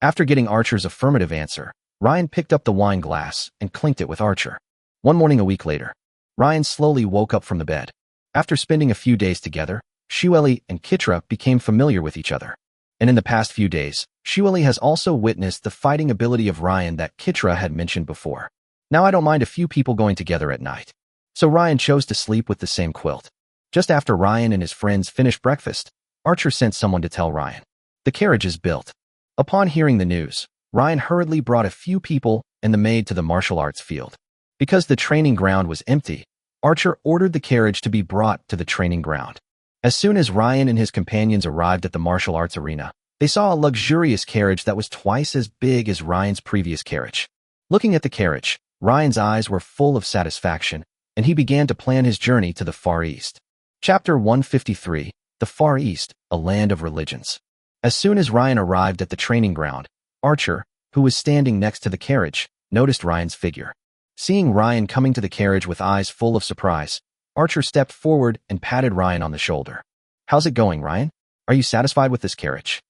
After getting Archer's affirmative answer, Ryan picked up the wine glass and clinked it with Archer. One morning a week later, Ryan slowly woke up from the bed. After spending a few days together, Shirley and Kitra became familiar with each other. And in the past few days, Shirley has also witnessed the fighting ability of Ryan that Kitra had mentioned before. Now I don't mind a few people going together at night. So Ryan chose to sleep with the same quilt. Just after Ryan and his friends finished breakfast, Archer sent someone to tell Ryan. The carriage is built. Upon hearing the news, Ryan hurriedly brought a few people and the maid to the martial arts field. Because the training ground was empty, Archer ordered the carriage to be brought to the training ground. As soon as Ryan and his companions arrived at the martial arts arena, they saw a luxurious carriage that was twice as big as Ryan's previous carriage. Looking at the carriage, Ryan's eyes were full of satisfaction, and he began to plan his journey to the Far East. Chapter 153, The Far East, a Land of Religions. As soon as Ryan arrived at the training ground, Archer, who was standing next to the carriage, noticed Ryan's figure. Seeing Ryan coming to the carriage with eyes full of surprise, Archer stepped forward and patted Ryan on the shoulder. How's it going, Ryan? Are you satisfied with this carriage?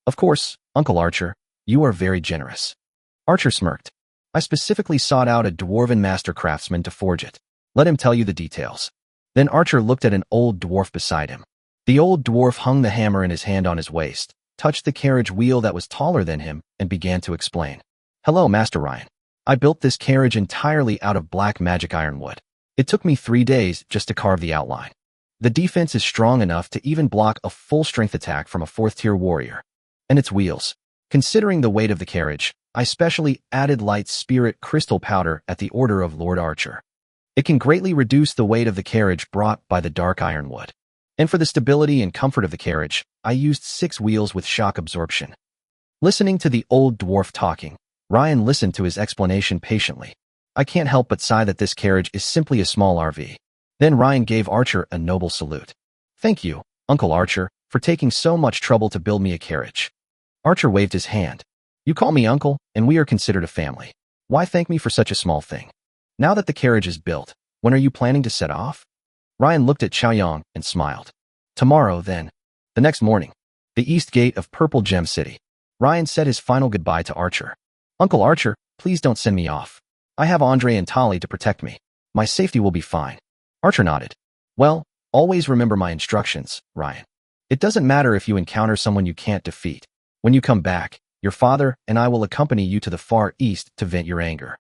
Of course, Uncle Archer, you are very generous. Archer smirked. I specifically sought out a dwarven master craftsman to forge it. Let him tell you the details. Then Archer looked at an old dwarf beside him. The old dwarf hung the hammer in his hand on his waist, touched the carriage wheel that was taller than him, and began to explain. Hello, Master Ryan. I built this carriage entirely out of black magic ironwood. It took me 3 days just to carve the outline. The defense is strong enough to even block a full-strength attack from a 4th-tier warrior. And its wheels. Considering the weight of the carriage, I specially added light spirit crystal powder at the order of Lord Archer. It can greatly reduce the weight of the carriage brought by the dark ironwood. And for the stability and comfort of the carriage, I used 6 wheels with shock absorption. Listening to the old dwarf talking, Ryan listened to his explanation patiently. I can't help but sigh that this carriage is simply a small RV. Then Ryan gave Archer a noble salute. Thank you, Uncle Archer, for taking so much trouble to build me a carriage. Archer waved his hand. You call me uncle, and we are considered a family. Why thank me for such a small thing? Now that the carriage is built, when are you planning to set off? Ryan looked at Chaoyang and smiled. Tomorrow, then. The next morning, the east gate of Purple Gem City. Ryan said his final goodbye to Archer. Uncle Archer, please don't send me off. I have Andre and Tali to protect me. My safety will be fine. Archer nodded. Well, always remember my instructions, Ryan. It doesn't matter if you encounter someone you can't defeat. When you come back, your father and I will accompany you to the Far East to vent your anger.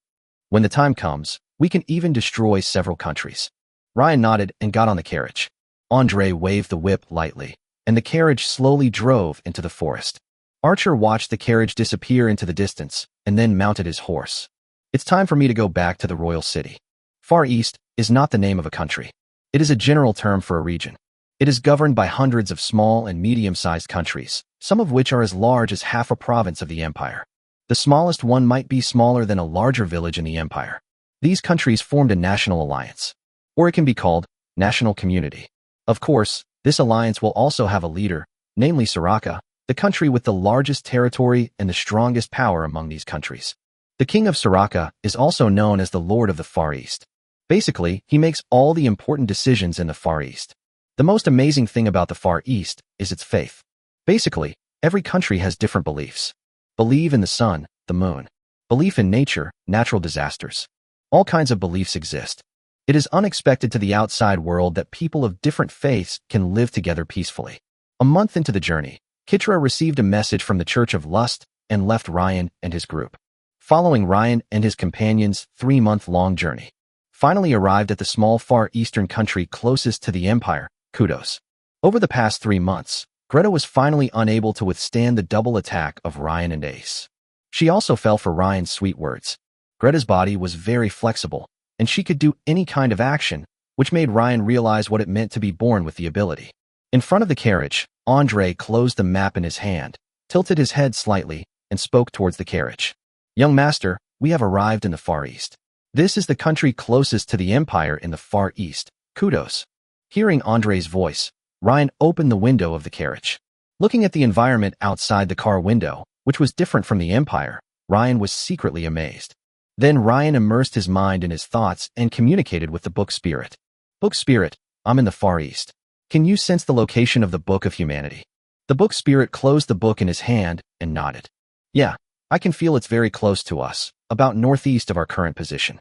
When the time comes, we can even destroy several countries. Ryan nodded and got on the carriage. Andre waved the whip lightly, and the carriage slowly drove into the forest. Archer watched the carriage disappear into the distance and then mounted his horse. It's time for me to go back to the royal city. Far East is not the name of a country. It is a general term for a region. It is governed by hundreds of small and medium-sized countries, some of which are as large as half a province of the empire. The smallest one might be smaller than a larger village in the empire. These countries formed a national alliance, or it can be called national community. Of course, this alliance will also have a leader, namely Soraka, the country with the largest territory and the strongest power among these countries. The king of Soraka is also known as the Lord of the Far East. Basically, he makes all the important decisions in the Far East. The most amazing thing about the Far East is its faith. Basically, every country has different beliefs. Believe in the sun, the moon. Belief in nature, natural disasters. All kinds of beliefs exist. It is unexpected to the outside world that people of different faiths can live together peacefully. A month into the journey, Kitra received a message from the Church of Lust and left Ryan and his group. Following Ryan and his companions' 3-month-long journey, finally arrived at the small Far Eastern country closest to the Empire, Kudos. Over the past 3 months, Greta was finally unable to withstand the double attack of Ryan and Ace. She also fell for Ryan's sweet words. Greta's body was very flexible, and she could do any kind of action, which made Ryan realize what it meant to be born with the ability. In front of the carriage, Andre closed the map in his hand, tilted his head slightly, and spoke towards the carriage. Young master, we have arrived in the Far East. This is the country closest to the Empire in the Far East, Kudos. Hearing Andre's voice, Ryan opened the window of the carriage. Looking at the environment outside the car window, which was different from the Empire, Ryan was secretly amazed. Then Ryan immersed his mind in his thoughts and communicated with the Book Spirit. Book Spirit, I'm in the Far East. Can you sense the location of the Book of Humanity? The Book Spirit closed the book in his hand and nodded. Yeah, I can feel it's very close to us, about northeast of our current position.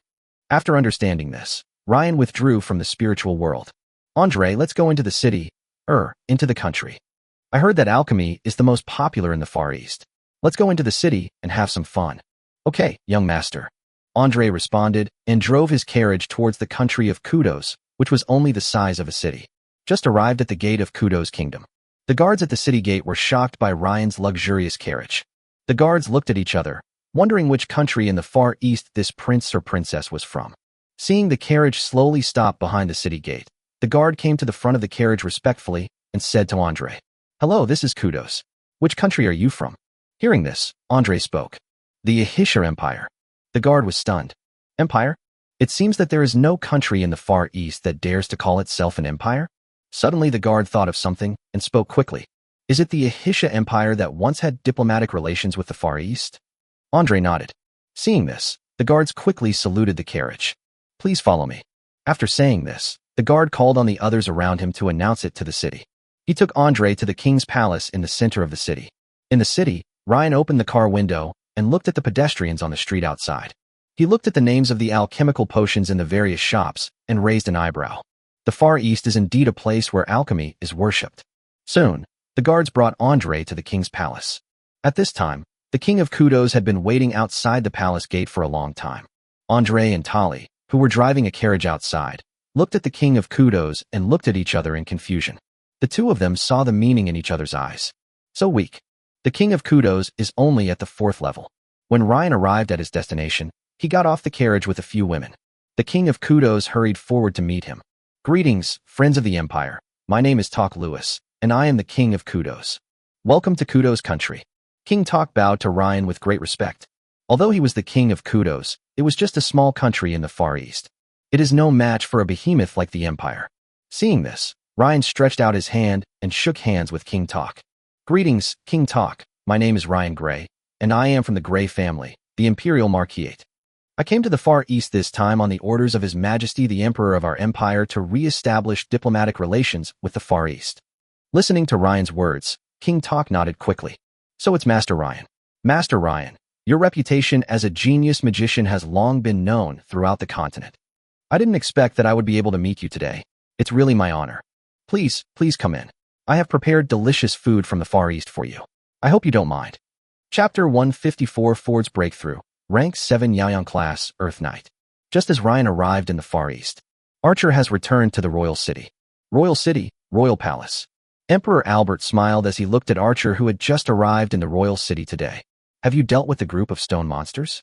After understanding this, Ryan withdrew from the spiritual world. Andre, let's go into the city, into the country. I heard that alchemy is the most popular in the Far East. Let's go into the city and have some fun. Okay, young master. Andre responded and drove his carriage towards the country of Kudos, which was only the size of a city. Just arrived at the gate of Kudos Kingdom. The guards at the city gate were shocked by Ryan's luxurious carriage. The guards looked at each other, wondering which country in the Far East this prince or princess was from. Seeing the carriage slowly stop behind the city gate, the guard came to the front of the carriage respectfully and said to Andre, "Hello, this is Kudos. Which country are you from?" Hearing this, Andre spoke. "The Ahisha Empire." The guard was stunned. Empire? It seems that there is no country in the Far East that dares to call itself an empire? Suddenly the guard thought of something and spoke quickly. Is it the Ahisha Empire that once had diplomatic relations with the Far East? Andre nodded. Seeing this, the guards quickly saluted the carriage. Please follow me. After saying this, the guard called on the others around him to announce it to the city. He took Andre to the king's palace in the center of the city. In the city, Ryan opened the car window and looked at the pedestrians on the street outside. He looked at the names of the alchemical potions in the various shops and raised an eyebrow. The Far East is indeed a place where alchemy is worshipped. Soon, the guards brought Andre to the king's palace. At this time, the king of Kudos had been waiting outside the palace gate for a long time. Andre and Tali, who were driving a carriage outside, looked at the king of Kudos and looked at each other in confusion. The two of them saw the meaning in each other's eyes. So weak. The king of Kudos is only at the 4th level. When Ryan arrived at his destination, he got off the carriage with a few women. The king of Kudos hurried forward to meet him. Greetings, friends of the Empire. My name is Talk Lewis, and I am the king of Kudos. Welcome to Kudos country. King Talk bowed to Ryan with great respect. Although he was the king of Kudos, it was just a small country in the Far East. It is no match for a behemoth like the Empire. Seeing this, Ryan stretched out his hand and shook hands with King Talk. Greetings, King Talk. My name is Ryan Gray, and I am from the Gray family, the Imperial Marquisate. I came to the Far East this time on the orders of His Majesty the Emperor of our empire to re-establish diplomatic relations with the Far East. Listening to Ryan's words, King Talk nodded quickly. So it's Master Ryan. Master Ryan, your reputation as a genius magician has long been known throughout the continent. I didn't expect that I would be able to meet you today. It's really my honor. Please come in. I have prepared delicious food from the Far East for you. I hope you don't mind. Chapter 154 Ford's Breakthrough. Rank 7 Yaoyang Class, Earth Knight. Just as Ryan arrived in the Far East, Archer has returned to the Royal City. Royal City, Royal Palace. Emperor Albert smiled as he looked at Archer, who had just arrived in the Royal City today. Have you dealt with the group of stone monsters?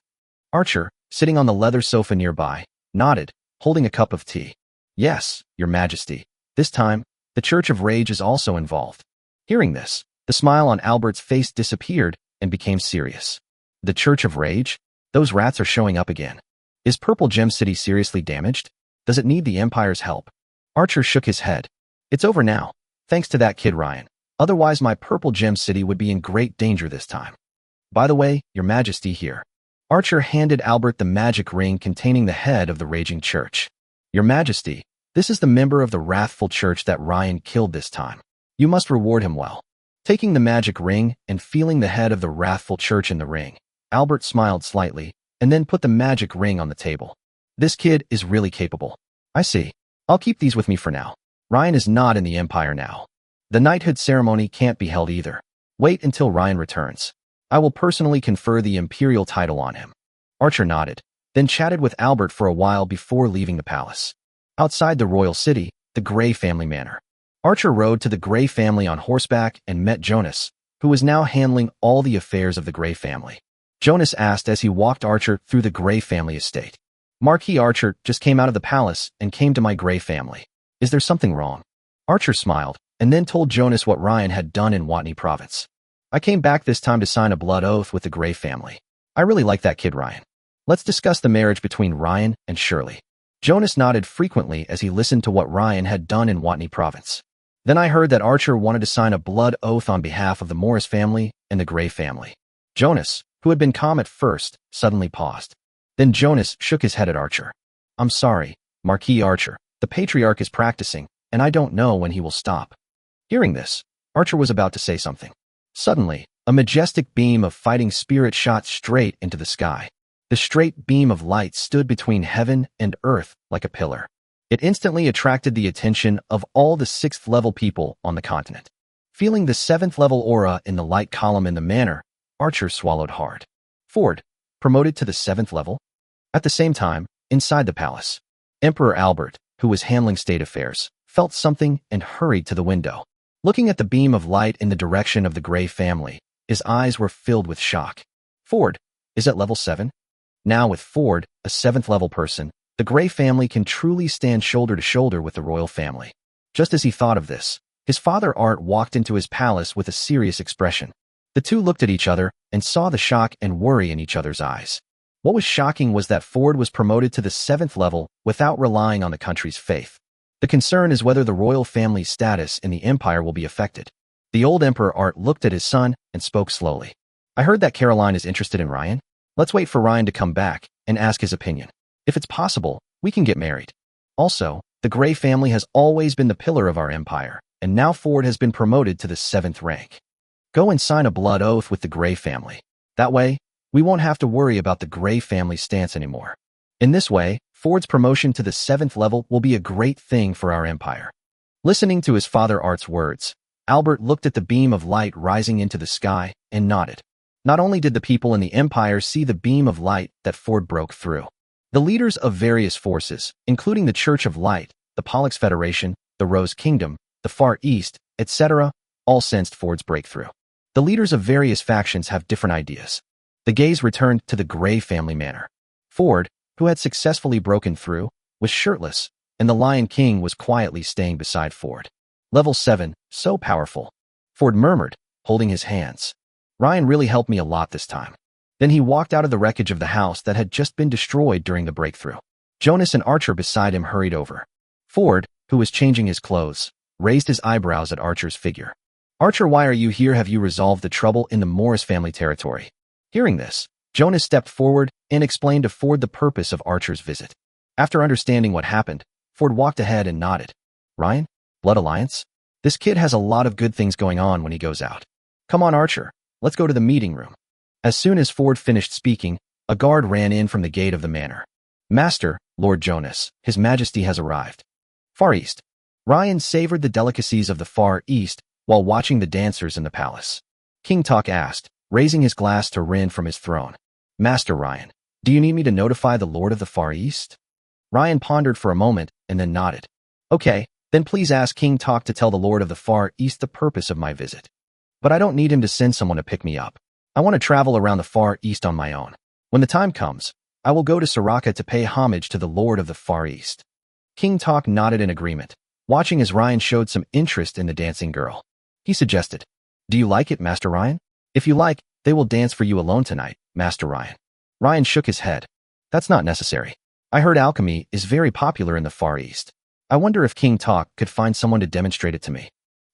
Archer, sitting on the leather sofa nearby, nodded, holding a cup of tea. Yes, Your Majesty. This time, the Church of Rage is also involved. Hearing this, the smile on Albert's face disappeared and became serious. The Church of Rage? Those rats are showing up again. Is Purple Gem City seriously damaged? Does it need the Empire's help? Archer shook his head. It's over now. Thanks to that kid Ryan. Otherwise, my purple gem city would be in great danger this time. By the way, Your Majesty here. Archer handed Albert the magic ring containing the head of the raging church. Your Majesty, this is the member of the wrathful church that Ryan killed this time. You must reward him well. Taking the magic ring and feeling the head of the wrathful church in the ring, Albert smiled slightly and then put the magic ring on the table. This kid is really capable. I see. I'll keep these with me for now. Ryan is not in the Empire now. The knighthood ceremony can't be held either. Wait until Ryan returns. I will personally confer the imperial title on him. Archer nodded, then chatted with Albert for a while before leaving the palace. Outside the royal city, the Grey family manor. Archer rode to the Grey family on horseback and met Jonas, who was now handling all the affairs of the Grey family. Jonas asked as he walked Archer through the Grey family estate. Marquis Archer just came out of the palace and came to my Grey family. Is there something wrong? Archer smiled and then told Jonas what Ryan had done in Watney province. I came back this time to sign a blood oath with the Grey family. I really like that kid Ryan. Let's discuss the marriage between Ryan and Shirley. Jonas nodded frequently as he listened to what Ryan had done in Watney province. Then I heard that Archer wanted to sign a blood oath on behalf of the Morris family and the Grey family. Jonas, who had been calm at first, suddenly paused. Then Jonas shook his head at Archer. I'm sorry, Marquis Archer. The patriarch is practicing, and I don't know when he will stop. Hearing this, Archer was about to say something. Suddenly, a majestic beam of fighting spirit shot straight into the sky. The straight beam of light stood between heaven and earth like a pillar. It instantly attracted the attention of all the 6th-level people on the continent. Feeling the 7th-level aura in the light column in the manor, Archer swallowed hard. Ford, promoted to the 7th level? At the same time, inside the palace, Emperor Albert, who was handling state affairs, felt something and hurried to the window. Looking at the beam of light in the direction of the Grey family, his eyes were filled with shock. Ford, is at level 7? Now with Ford, a 7th-level person, the Grey family can truly stand shoulder to shoulder with the royal family. Just as he thought of this, his father Art walked into his palace with a serious expression. The two looked at each other and saw the shock and worry in each other's eyes. What was shocking was that Ford was promoted to the 7th level without relying on the country's faith. The concern is whether the royal family's status in the empire will be affected. The old Emperor Art looked at his son and spoke slowly. I heard that Caroline is interested in Ryan. Let's wait for Ryan to come back and ask his opinion. If it's possible, we can get married. Also, the Grey family has always been the pillar of our empire, and now Ford has been promoted to the 7th rank. Go and sign a blood oath with the Grey family. That way, we won't have to worry about the Grey family's stance anymore. In this way, Ford's promotion to the 7th level will be a great thing for our empire. Listening to his father Art's words, Albert looked at the beam of light rising into the sky and nodded. Not only did the people in the empire see the beam of light that Ford broke through, the leaders of various forces, including the Church of Light, the Pollux Federation, the Rose Kingdom, the Far East, etc., all sensed Ford's breakthrough. The leaders of various factions have different ideas. The gaze returned to the Grey family manor. Ford, who had successfully broken through, was shirtless, and the Lion King was quietly staying beside Ford. Level 7, so powerful. Ford murmured, holding his hands. Ryan really helped me a lot this time. Then he walked out of the wreckage of the house that had just been destroyed during the breakthrough. Jonas and Archer beside him hurried over. Ford, who was changing his clothes, raised his eyebrows at Archer's figure. Archer, why are you here? Have you resolved the trouble in the Morris family territory? Hearing this, Jonas stepped forward and explained to Ford the purpose of Archer's visit. After understanding what happened, Ford walked ahead and nodded. Ryan? Blood Alliance? This kid has a lot of good things going on when he goes out. Come on, Archer. Let's go to the meeting room. As soon as Ford finished speaking, a guard ran in from the gate of the manor. Master, Lord Jonas, His Majesty has arrived. Far East. Ryan savored the delicacies of the Far East while watching the dancers in the palace. King Talk asked, raising his glass to Rin from his throne. Master Ryan, do you need me to notify the Lord of the Far East? Ryan pondered for a moment and then nodded. Okay, then please ask King Talk to tell the Lord of the Far East the purpose of my visit. But I don't need him to send someone to pick me up. I want to travel around the Far East on my own. When the time comes, I will go to Soraka to pay homage to the Lord of the Far East. King Talk nodded in agreement, watching as Ryan showed some interest in the dancing girl. He suggested, do you like it, Master Ryan? If you like, they will dance for you alone tonight, Master Ryan. Ryan shook his head. That's not necessary. I heard alchemy is very popular in the Far East. I wonder if King Talk could find someone to demonstrate it to me.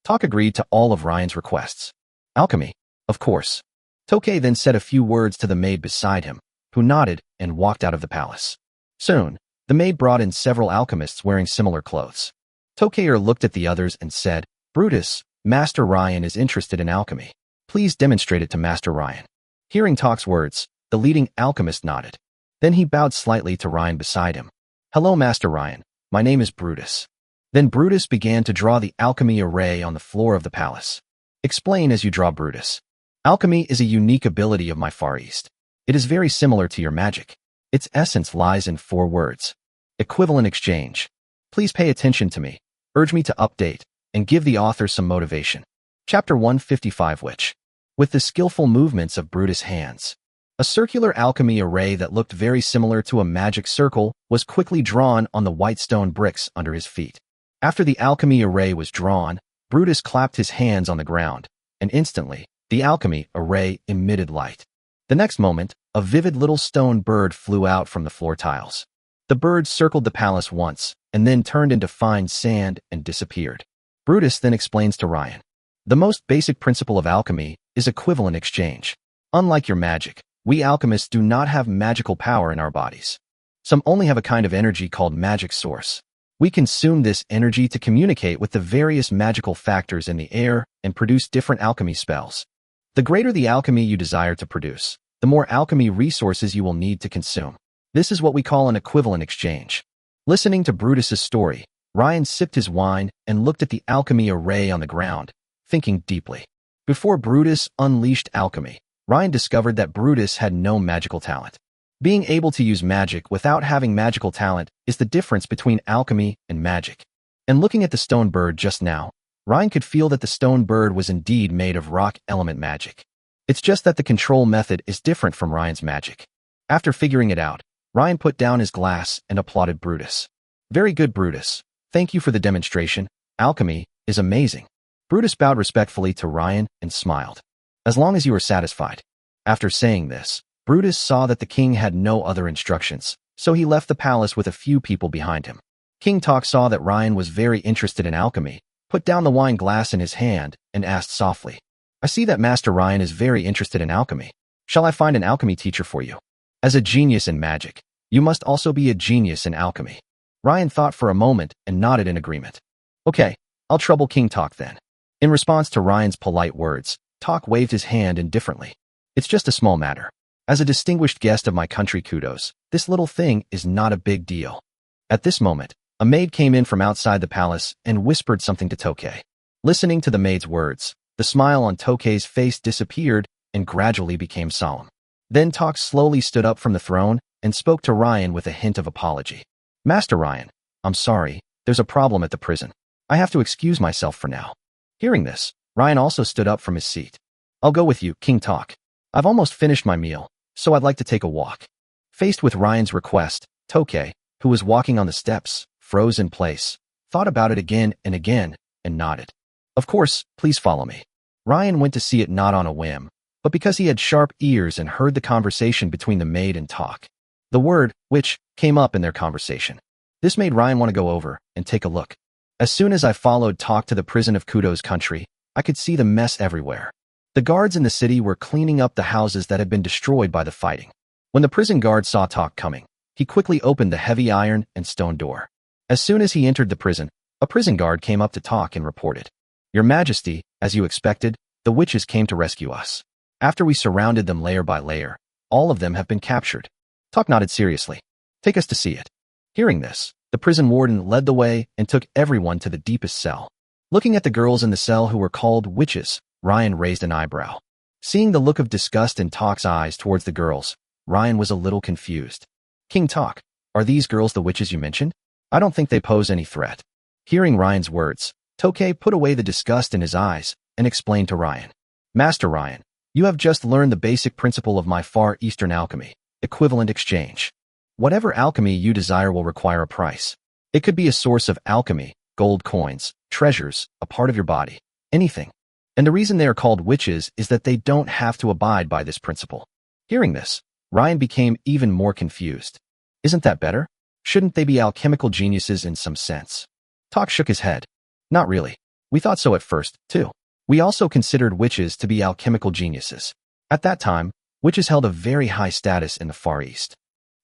Talk agreed to all of Ryan's requests. Alchemy, of course. Tokay then said a few words to the maid beside him, who nodded and walked out of the palace. Soon, the maid brought in several alchemists wearing similar clothes. Tokayer looked at the others and said, Brutus, Master Ryan is interested in alchemy. Please demonstrate it to Master Ryan. Hearing Talk's words, the leading alchemist nodded. Then he bowed slightly to Ryan beside him. Hello, Master Ryan. My name is Brutus. Then Brutus began to draw the alchemy array on the floor of the palace. Explain as you draw, Brutus. Alchemy is a unique ability of my Far East. It is very similar to your magic. Its essence lies in 4 words. Equivalent exchange. Please pay attention to me, urge me to update, and give the author some motivation. Chapter 155 Which? With the skillful movements of Brutus' hands, a circular alchemy array that looked very similar to a magic circle was quickly drawn on the white stone bricks under his feet. After the alchemy array was drawn, Brutus clapped his hands on the ground, and instantly, the alchemy array emitted light. The next moment, a vivid little stone bird flew out from the floor tiles. The bird circled the palace once, and then turned into fine sand and disappeared. Brutus then explains to Ryan. The most basic principle of alchemy is equivalent exchange. Unlike your magic, we alchemists do not have magical power in our bodies. Some only have a kind of energy called magic source. We consume this energy to communicate with the various magical factors in the air and produce different alchemy spells. The greater the alchemy you desire to produce, the more alchemy resources you will need to consume. This is what we call an equivalent exchange. Listening to Brutus's story, Ryan sipped his wine and looked at the alchemy array on the ground, thinking deeply. Before Brutus unleashed alchemy, Ryan discovered that Brutus had no magical talent. Being able to use magic without having magical talent is the difference between alchemy and magic. And looking at the stone bird just now, Ryan could feel that the stone bird was indeed made of rock element magic. It's just that the control method is different from Ryan's magic. After figuring it out, Ryan put down his glass and applauded Brutus. Very good, Brutus. Thank you for the demonstration. Alchemy is amazing. Brutus bowed respectfully to Ryan and smiled. As long as you are satisfied. After saying this, Brutus saw that the king had no other instructions, so he left the palace with a few people behind him. King Talk saw that Ryan was very interested in alchemy, put down the wine glass in his hand, and asked softly, I see that Master Ryan is very interested in alchemy. Shall I find an alchemy teacher for you? As a genius in magic, you must also be a genius in alchemy. Ryan thought for a moment and nodded in agreement. Okay, I'll trouble King Talk then. In response to Ryan's polite words, Talk waved his hand indifferently. It's just a small matter. As a distinguished guest of my country, Kudos, this little thing is not a big deal. At this moment, a maid came in from outside the palace and whispered something to Tokay. Listening to the maid's words, the smile on Tokay's face disappeared and gradually became solemn. Then Talk slowly stood up from the throne and spoke to Ryan with a hint of apology. Master Ryan, I'm sorry, there's a problem at the prison. I have to excuse myself for now. Hearing this, Ryan also stood up from his seat. I'll go with you, King Talk. I've almost finished my meal, so I'd like to take a walk. Faced with Ryan's request, Tokay, who was walking on the steps, froze in place, thought about it again, and nodded. Of course, please follow me. Ryan went to see it not on a whim, but because he had sharp ears and heard the conversation between the maid and Talk. The word, which, came up in their conversation. This made Ryan want to go over and take a look. As soon as I followed Talk to the prison of Kudos country, I could see the mess everywhere. The guards in the city were cleaning up the houses that had been destroyed by the fighting. When the prison guard saw Talk coming, he quickly opened the heavy iron and stone door. As soon as he entered the prison, a prison guard came up to Talk and reported, Your Majesty, as you expected, the witches came to rescue us. After we surrounded them layer by layer, all of them have been captured. Talk nodded seriously. Take us to see it. Hearing this, the prison warden led the way and took everyone to the deepest cell. Looking at the girls in the cell who were called witches, Ryan raised an eyebrow. Seeing the look of disgust in Talk's eyes towards the girls, Ryan was a little confused. King Talk, are these girls the witches you mentioned? I don't think they pose any threat. Hearing Ryan's words, Tokay put away the disgust in his eyes and explained to Ryan. Master Ryan, you have just learned the basic principle of my Far Eastern alchemy, equivalent exchange. Whatever alchemy you desire will require a price. It could be a source of alchemy, gold coins, treasures, a part of your body, anything. And the reason they are called witches is that they don't have to abide by this principle. Hearing this, Ryan became even more confused. Isn't that better? Shouldn't they be alchemical geniuses in some sense? Talk shook his head. Not really. We thought so at first, too. We also considered witches to be alchemical geniuses. At that time, witches held a very high status in the Far East.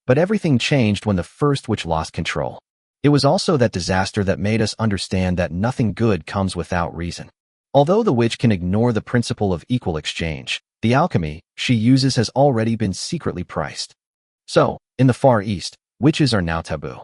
But everything changed when the first witch lost control. It was also that disaster that made us understand that nothing good comes without reason. Although the witch can ignore the principle of equal exchange, the alchemy she uses has already been secretly priced. So, in the Far East, witches are now taboo.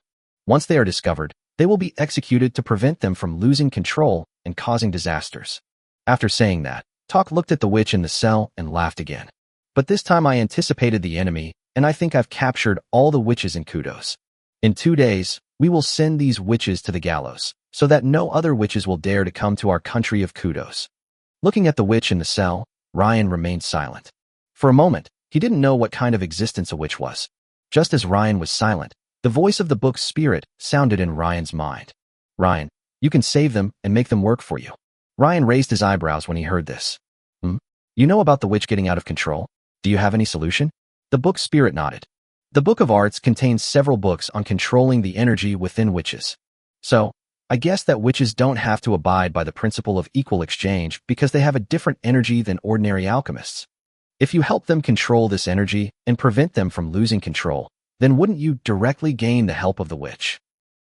Once they are discovered, they will be executed to prevent them from losing control and causing disasters. After saying that, Talk looked at the witch in the cell and laughed again. But this time I anticipated the enemy, and I think I've captured all the witches in Kudos. In 2 days, we will send these witches to the gallows, so that no other witches will dare to come to our country of Kudos. Looking at the witch in the cell, Ryan remained silent. For a moment, he didn't know what kind of existence a witch was. Just as Ryan was silent, the voice of the book's spirit sounded in Ryan's mind. Ryan, you can save them and make them work for you. Ryan raised his eyebrows when he heard this. You know about the witch getting out of control? Do you have any solution? The book's spirit nodded. The Book of Arts contains several books on controlling the energy within witches. So, I guess that witches don't have to abide by the principle of equal exchange because they have a different energy than ordinary alchemists. If you help them control this energy and prevent them from losing control, then wouldn't you directly gain the help of the witch?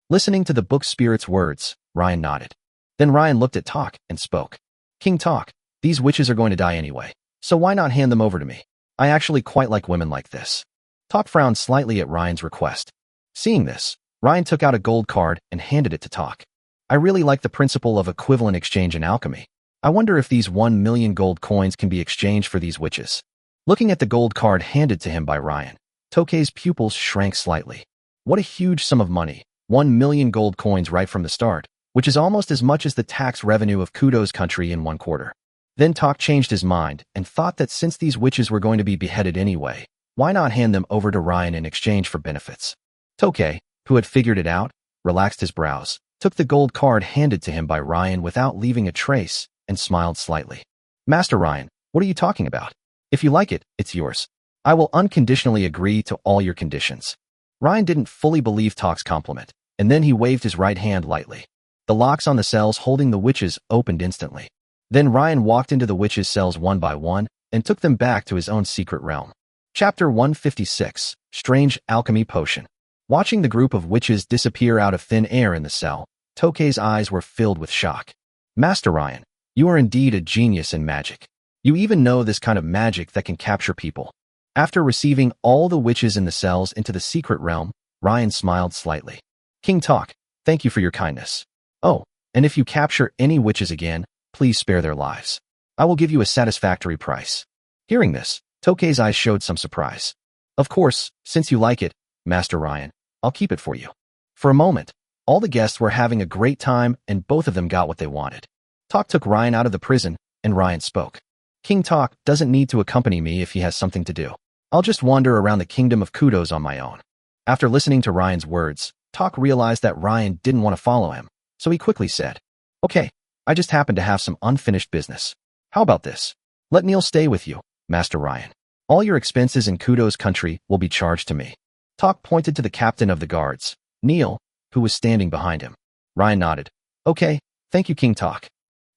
Listening to the book's spirit's words, Ryan nodded. Then Ryan looked at Talk and spoke. King Talk, these witches are going to die anyway, so why not hand them over to me? I actually quite like women like this. Talk frowned slightly at Ryan's request. Seeing this, Ryan took out a gold card and handed it to Talk. I really like the principle of equivalent exchange in alchemy. I wonder if these 1 million gold coins can be exchanged for these witches. Looking at the gold card handed to him by Ryan, Tokei's pupils shrank slightly. What a huge sum of money, 1 million gold coins right from the start, which is almost as much as the tax revenue of Kudos country in 1 quarter. Then Talk changed his mind and thought that since these witches were going to be beheaded anyway, why not hand them over to Ryan in exchange for benefits? Tokei, who had figured it out, relaxed his brows, took the gold card handed to him by Ryan without leaving a trace, and smiled slightly. Master Ryan, what are you talking about? If you like it, it's yours. I will unconditionally agree to all your conditions. Ryan didn't fully believe Talk's compliment, and then he waved his right hand lightly. The locks on the cells holding the witches opened instantly. Then Ryan walked into the witches' cells one by one and took them back to his own secret realm. Chapter 156, Strange Alchemy Potion. Watching the group of witches disappear out of thin air in the cell, Tokei's eyes were filled with shock. Master Ryan, you are indeed a genius in magic. You even know this kind of magic that can capture people. After receiving all the witches in the cells into the secret realm, Ryan smiled slightly. King Talk, thank you for your kindness. Oh, and if you capture any witches again, please spare their lives. I will give you a satisfactory price. Hearing this, Tokei's eyes showed some surprise. Of course, since you like it, Master Ryan, I'll keep it for you. For a moment, all the guests were having a great time and both of them got what they wanted. Talk took Ryan out of the prison, and Ryan spoke. King Talk doesn't need to accompany me if he has something to do. I'll just wander around the kingdom of Kudos on my own. After listening to Ryan's words, Talk realized that Ryan didn't want to follow him, so he quickly said, Okay, I just happen to have some unfinished business. How about this? Let Neil stay with you, Master Ryan. All your expenses in Kudos country will be charged to me. Talk pointed to the captain of the guards, Neil, who was standing behind him. Ryan nodded. Okay, thank you, King Talk.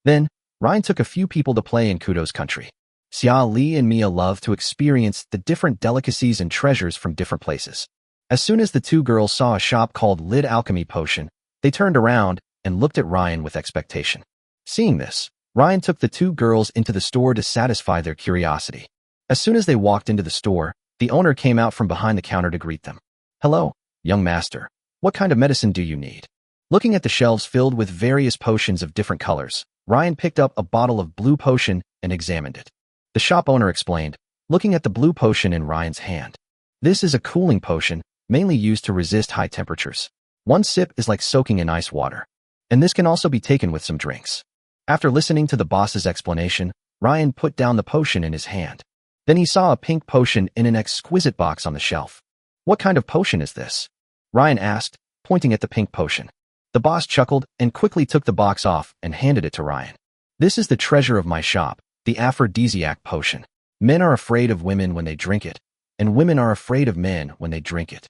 Then, Ryan took a few people to play in Kudos country. Xia Li and Mia loved to experience the different delicacies and treasures from different places. As soon as the 2 girls saw a shop called Lid Alchemy Potion, they turned around and looked at Ryan with expectation. Seeing this, Ryan took the 2 girls into the store to satisfy their curiosity. As soon as they walked into the store, the owner came out from behind the counter to greet them. Hello, young master. What kind of medicine do you need? Looking at the shelves filled with various potions of different colors, Ryan picked up a bottle of blue potion and examined it. The shop owner explained, looking at the blue potion in Ryan's hand. This is a cooling potion, mainly used to resist high temperatures. 1 sip is like soaking in ice water. And this can also be taken with some drinks. After listening to the boss's explanation, Ryan put down the potion in his hand. Then he saw a pink potion in an exquisite box on the shelf. What kind of potion is this? Ryan asked, pointing at the pink potion. The boss chuckled and quickly took the box off and handed it to Ryan. This is the treasure of my shop, the aphrodisiac potion. Men are afraid of women when they drink it, and women are afraid of men when they drink it.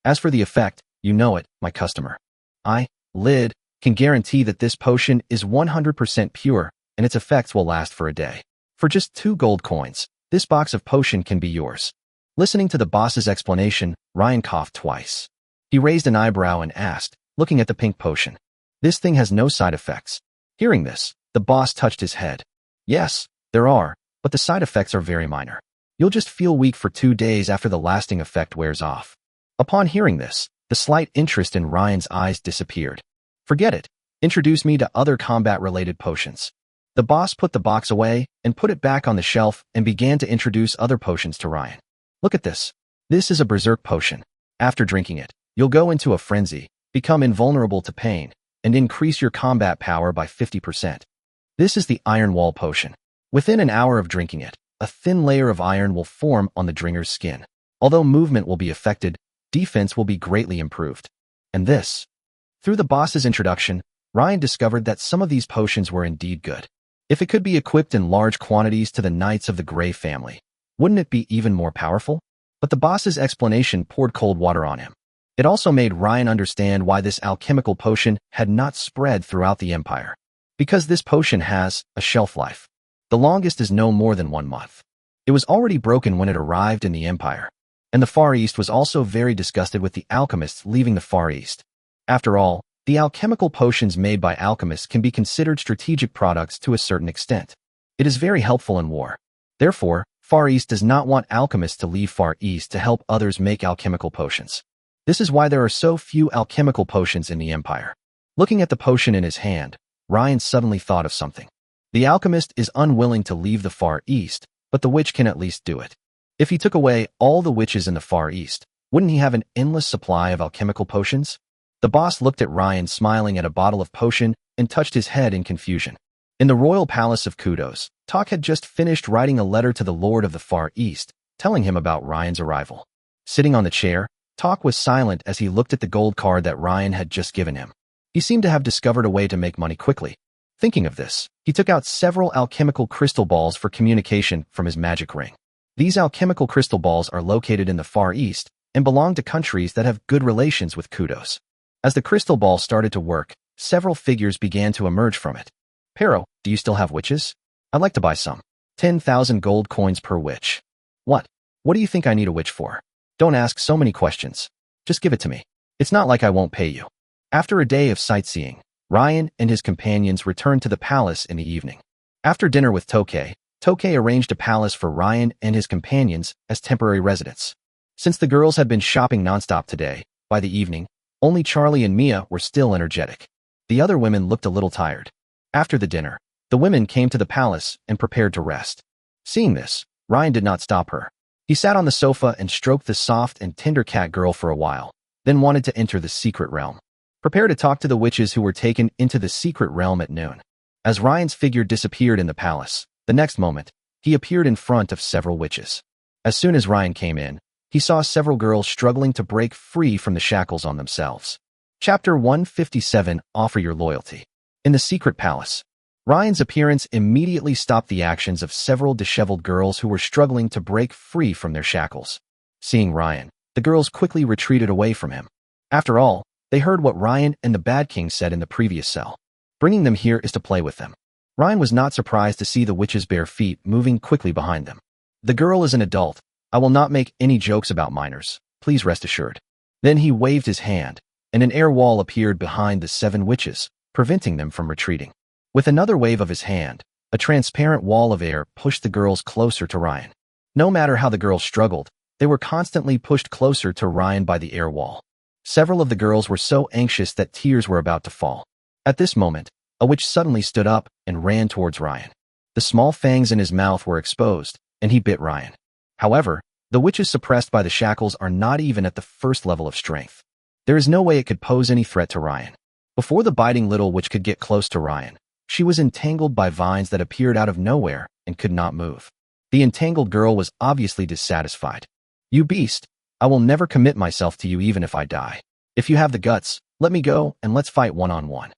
As for the effect, you know it, my customer. I, Lid, can guarantee that this potion is 100% pure and its effects will last for a day. For just 2 gold coins, this box of potion can be yours. Listening to the boss's explanation, Ryan coughed twice. He raised an eyebrow and asked, looking at the pink potion, "This thing has no side effects?" Hearing this, the boss touched his head. "Yes, there are, but the side effects are very minor. You'll just feel weak for 2 days after the lasting effect wears off." Upon hearing this, the slight interest in Ryan's eyes disappeared. "Forget it. Introduce me to other combat-related potions." The boss put the box away and put it back on the shelf and began to introduce other potions to Ryan. "Look at this. This is a berserk potion. After drinking it, you'll go into a frenzy, become invulnerable to pain, and increase your combat power by 50%. This is the Iron Wall potion. Within an hour of drinking it, a thin layer of iron will form on the drinker's skin. Although movement will be affected, defense will be greatly improved. And this." Through the boss's introduction, Ryan discovered that some of these potions were indeed good. If it could be equipped in large quantities to the Knights of the Grey family, wouldn't it be even more powerful? But the boss's explanation poured cold water on him. It also made Ryan understand why this alchemical potion had not spread throughout the Empire. Because this potion has a shelf life. The longest is no more than 1 month. It was already broken when it arrived in the Empire. And the Far East was also very disgusted with the alchemists leaving the Far East. After all, the alchemical potions made by alchemists can be considered strategic products to a certain extent. It is very helpful in war. Therefore, Far East does not want alchemists to leave Far East to help others make alchemical potions. This is why there are so few alchemical potions in the Empire. Looking at the potion in his hand, Ryan suddenly thought of something. The alchemist is unwilling to leave the Far East, but the witch can at least do it. If he took away all the witches in the Far East, wouldn't he have an endless supply of alchemical potions? The boss looked at Ryan smiling at a bottle of potion and touched his head in confusion. In the royal palace of Kudos, Tak had just finished writing a letter to the Lord of the Far East, telling him about Ryan's arrival. Sitting on the chair, Tak was silent as he looked at the gold card that Ryan had just given him. He seemed to have discovered a way to make money quickly. Thinking of this, he took out several alchemical crystal balls for communication from his magic ring. These alchemical crystal balls are located in the Far East and belong to countries that have good relations with Kudos. As the crystal ball started to work, several figures began to emerge from it. "Pero, do you still have witches? I'd like to buy some. 10,000 gold coins per witch." "What? What do you think I need a witch for? Don't ask so many questions. Just give it to me. It's not like I won't pay you." After a day of sightseeing, Ryan and his companions returned to the palace in the evening. After dinner with Tokay arranged a palace for Ryan and his companions as temporary residents. Since the girls had been shopping nonstop today, by the evening, only Charlie and Mia were still energetic. The other women looked a little tired. After the dinner, the women came to the palace and prepared to rest. Seeing this, Ryan did not stop her. He sat on the sofa and stroked the soft and tender cat girl for a while, then wanted to enter the secret realm. Prepare to talk to the witches who were taken into the secret realm at noon. As Ryan's figure disappeared in the palace, the next moment, he appeared in front of several witches. As soon as Ryan came in, he saw several girls struggling to break free from the shackles on themselves. Chapter 157, Offer Your Loyalty. In the secret palace, Ryan's appearance immediately stopped the actions of several disheveled girls who were struggling to break free from their shackles. Seeing Ryan, the girls quickly retreated away from him. After all, they heard what Ryan and the Bad King said in the previous cell. Bringing them here is to play with them. Ryan was not surprised to see the witch's bare feet moving quickly behind them. "The girl is an adult. I will not make any jokes about minors. Please rest assured." Then he waved his hand, and an air wall appeared behind the 7 witches, preventing them from retreating. With another wave of his hand, a transparent wall of air pushed the girls closer to Ryan. No matter how the girls struggled, they were constantly pushed closer to Ryan by the air wall. Several of the girls were so anxious that tears were about to fall. At this moment, a witch suddenly stood up and ran towards Ryan. The small fangs in his mouth were exposed, and he bit Ryan. However, the witches suppressed by the shackles are not even at the first level of strength. There is no way it could pose any threat to Ryan. Before the biting little witch could get close to Ryan, she was entangled by vines that appeared out of nowhere and could not move. The entangled girl was obviously dissatisfied. "You beast! I will never commit myself to you even if I die. If you have the guts, let me go and let's fight one-on-one."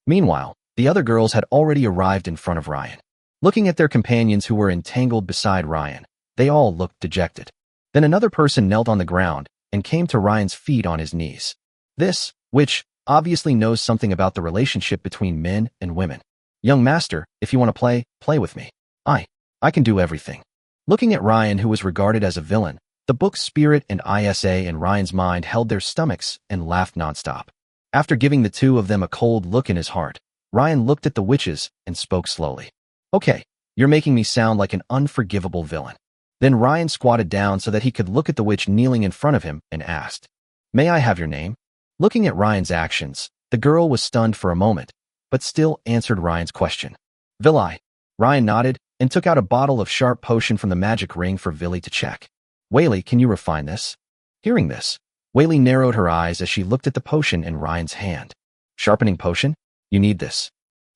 Meanwhile, the other girls had already arrived in front of Ryan. Looking at their companions who were entangled beside Ryan, they all looked dejected. Then another person knelt on the ground and came to Ryan's feet on his knees. This witch obviously knows something about the relationship between men and women. Young master, if you want to play with me. I can do everything. Looking at Ryan, who was regarded as a villain, the book's spirit and Isa in Ryan's mind held their stomachs and laughed nonstop. After giving the two of them a cold look in his heart, Ryan looked at the witches and spoke slowly. Okay, you're making me sound like an unforgivable villain. Then Ryan squatted down so that he could look at the witch kneeling in front of him and asked, May I have your name? Looking at Ryan's actions, the girl was stunned for a moment, but still answered Ryan's question. Villi. Ryan nodded and took out a bottle of sharp potion from the magic ring for Villi to check. Whaley, can you refine this? Hearing this, Whaley narrowed her eyes as she looked at the potion in Ryan's hand. Sharpening potion? You need this.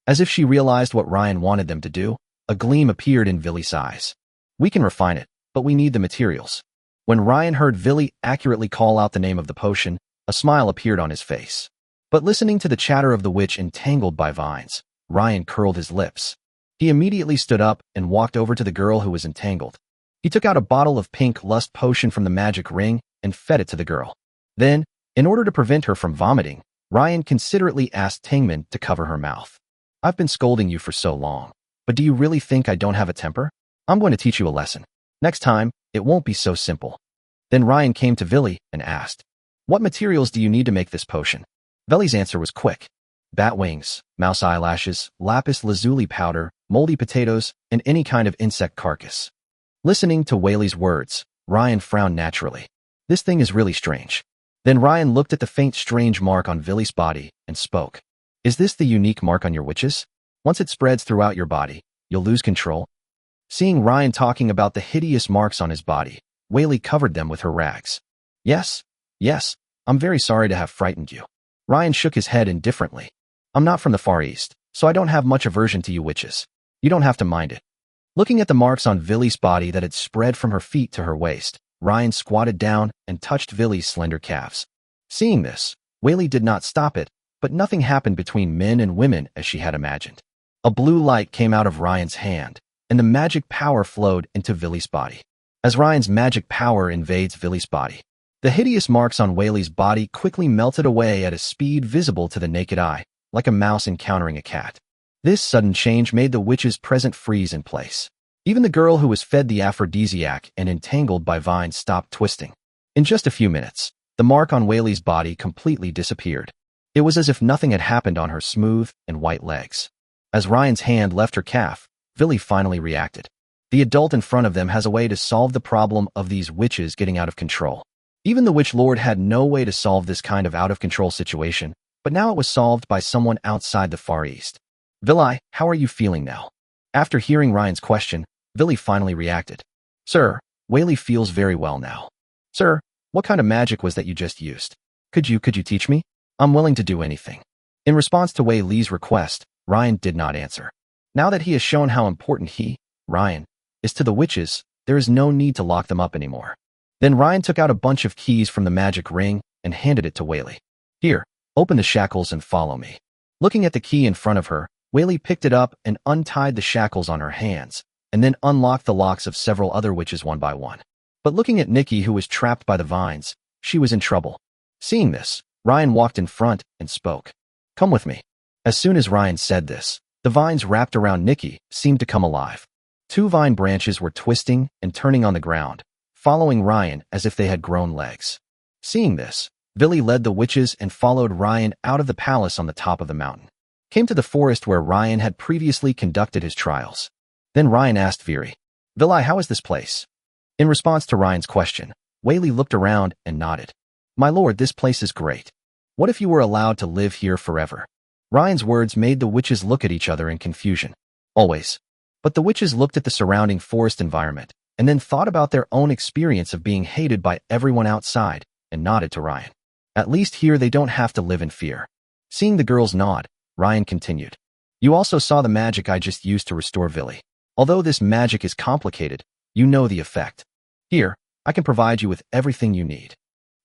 As if she realized what Ryan wanted them to do, a gleam appeared in Villi's eyes. We can refine it, but we need the materials. When Ryan heard Villi accurately call out the name of the potion, a smile appeared on his face. But listening to the chatter of the witch entangled by vines, Ryan curled his lips. He immediately stood up and walked over to the girl who was entangled. He took out a bottle of pink lust potion from the magic ring and fed it to the girl. Then, in order to prevent her from vomiting, Ryan considerately asked Tingman to cover her mouth. I've been scolding you for so long, but do you really think I don't have a temper? I'm going to teach you a lesson. Next time, it won't be so simple. Then Ryan came to Villi and asked, What materials do you need to make this potion? Villi's answer was quick. Bat wings, mouse eyelashes, lapis lazuli powder, moldy potatoes, and any kind of insect carcass. Listening to Whaley's words, Ryan frowned naturally. This thing is really strange. Then Ryan looked at the faint strange mark on Villi's body and spoke. Is this the unique mark on your witches? Once it spreads throughout your body, you'll lose control. Seeing Ryan talking about the hideous marks on his body, Whaley covered them with her rags. Yes, I'm very sorry to have frightened you. Ryan shook his head indifferently. I'm not from the Far East, so I don't have much aversion to you witches. You don't have to mind it. Looking at the marks on Villi's body that had spread from her feet to her waist, Ryan squatted down and touched Villi's slender calves. Seeing this, Whaley did not stop it, but nothing happened between men and women as she had imagined. A blue light came out of Ryan's hand, and the magic power flowed into Villi's body. As Ryan's magic power invades Villi's body, the hideous marks on Whaley's body quickly melted away at a speed visible to the naked eye, like a mouse encountering a cat. This sudden change made the witch's present freeze in place. Even the girl who was fed the aphrodisiac and entangled by vines stopped twisting. In just a few minutes, the mark on Whaley's body completely disappeared. It was as if nothing had happened on her smooth and white legs. As Ryan's hand left her calf, Villi finally reacted. The adult in front of them has a way to solve the problem of these witches getting out of control. Even the Witch Lord had no way to solve this kind of out-of-control situation, but now it was solved by someone outside the Far East. Villi, how are you feeling now? After hearing Ryan's question, Villi finally reacted. Sir, Whaley feels very well now. Sir, what kind of magic was that you just used? Could you teach me? I'm willing to do anything. In response to Whaley's request, Ryan did not answer. Now that he has shown how important he, Ryan, is to the witches, there is no need to lock them up anymore. Then Ryan took out a bunch of keys from the magic ring and handed it to Whaley. Here, open the shackles and follow me. Looking at the key in front of her, Whaley picked it up and untied the shackles on her hands, and then unlocked the locks of several other witches one by one. But looking at Nikki, who was trapped by the vines, she was in trouble. Seeing this, Ryan walked in front and spoke. Come with me. As soon as Ryan said this, the vines wrapped around Nikki seemed to come alive. 2 vine branches were twisting and turning on the ground, following Ryan as if they had grown legs. Seeing this, Villi led the witches and followed Ryan out of the palace on the top of the mountain. Came to the forest where Ryan had previously conducted his trials. Then Ryan asked Villi, how is this place? In response to Ryan's question, Whaley looked around and nodded. My lord, this place is great. What if you were allowed to live here forever? Ryan's words made the witches look at each other in confusion. Always. But the witches looked at the surrounding forest environment and then thought about their own experience of being hated by everyone outside and nodded to Ryan. At least here they don't have to live in fear. Seeing the girls nod, Ryan continued. You also saw the magic I just used to restore Villi. Although this magic is complicated, you know the effect. Here, I can provide you with everything you need.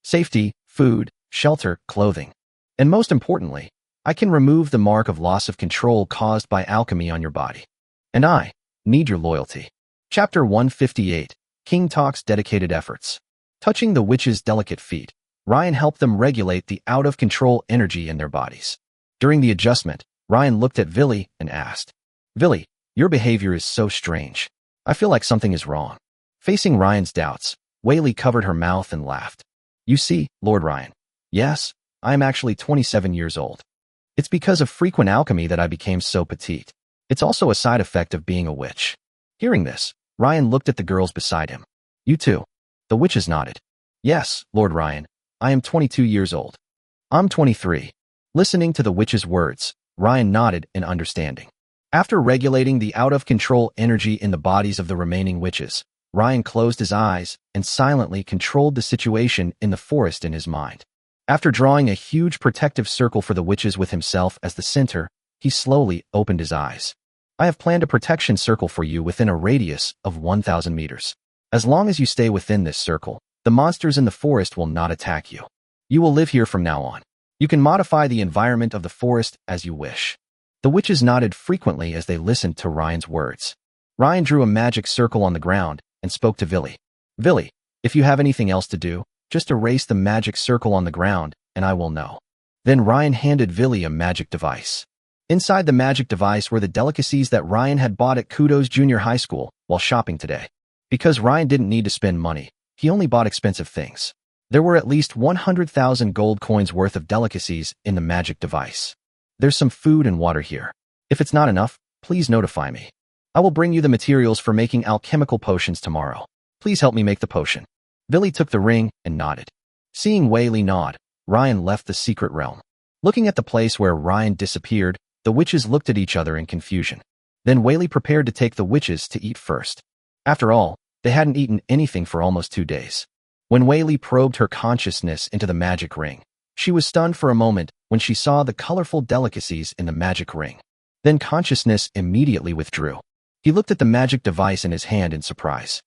Safety, food, shelter, clothing. And most importantly, I can remove the mark of loss of control caused by alchemy on your body. And I need your loyalty. Chapter 158, King Talk's dedicated efforts. Touching the witch's delicate feet, Ryan helped them regulate the out-of-control energy in their bodies. During the adjustment, Ryan looked at Villy and asked, "Villy, your behavior is so strange. I feel like something is wrong." Facing Ryan's doubts, Whaley covered her mouth and laughed. "You see, Lord Ryan, yes, I am actually 27 years old. It's because of frequent alchemy that I became so petite. It's also a side effect of being a witch." Hearing this, Ryan looked at the girls beside him. "You too?" The witches nodded. "Yes, Lord Ryan, I am 22 years old." "I'm 23. Listening to the witch's words, Ryan nodded in understanding. After regulating the out-of-control energy in the bodies of the remaining witches, Ryan closed his eyes and silently controlled the situation in the forest in his mind. After drawing a huge protective circle for the witches with himself as the center, he slowly opened his eyes. "I have planned a protection circle for you within a radius of 1,000 meters. As long as you stay within this circle, the monsters in the forest will not attack you. You will live here from now on. You can modify the environment of the forest as you wish." The witches nodded frequently as they listened to Ryan's words. Ryan drew a magic circle on the ground and spoke to Villy. "Villy, if you have anything else to do, just erase the magic circle on the ground and I will know." Then Ryan handed Villy a magic device. Inside the magic device were the delicacies that Ryan had bought at Kudos Junior High School while shopping today. Because Ryan didn't need to spend money, he only bought expensive things. There were at least 100,000 gold coins worth of delicacies in the magic device. "There's some food and water here. If it's not enough, please notify me. I will bring you the materials for making alchemical potions tomorrow. Please help me make the potion." Villy took the ring and nodded. Seeing Whaley nod, Ryan left the secret realm. Looking at the place where Ryan disappeared, the witches looked at each other in confusion. Then Whaley prepared to take the witches to eat first. After all, they hadn't eaten anything for almost 2 days. When Whaley probed her consciousness into the magic ring, she was stunned for a moment when she saw the colorful delicacies in the magic ring. Then consciousness immediately withdrew. He looked at the magic device in his hand in surprise.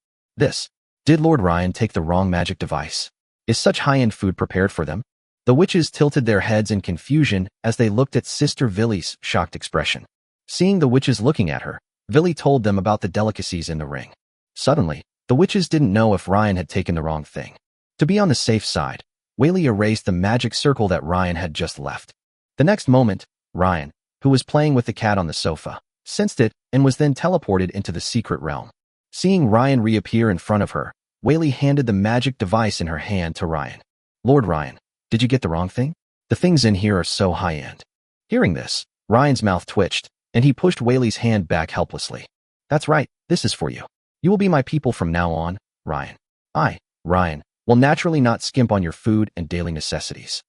Did Lord Ryan take the wrong magic device? Is such high-end food prepared for them? The witches tilted their heads in confusion as they looked at Sister Villy's shocked expression. Seeing the witches looking at her, Villy told them about the delicacies in the ring. Suddenly, the witches didn't know if Ryan had taken the wrong thing. To be on the safe side, Whaley erased the magic circle that Ryan had just left. The next moment, Ryan, who was playing with the cat on the sofa, sensed it and was then teleported into the secret realm. Seeing Ryan reappear in front of her, Whaley handed the magic device in her hand to Ryan. "Lord Ryan, did you get the wrong thing? The things in here are so high-end." Hearing this, Ryan's mouth twitched, and he pushed Whaley's hand back helplessly. "That's right, this is for you. You will be my people from now on, Ryan. I, Ryan, will naturally not skimp on your food and daily necessities.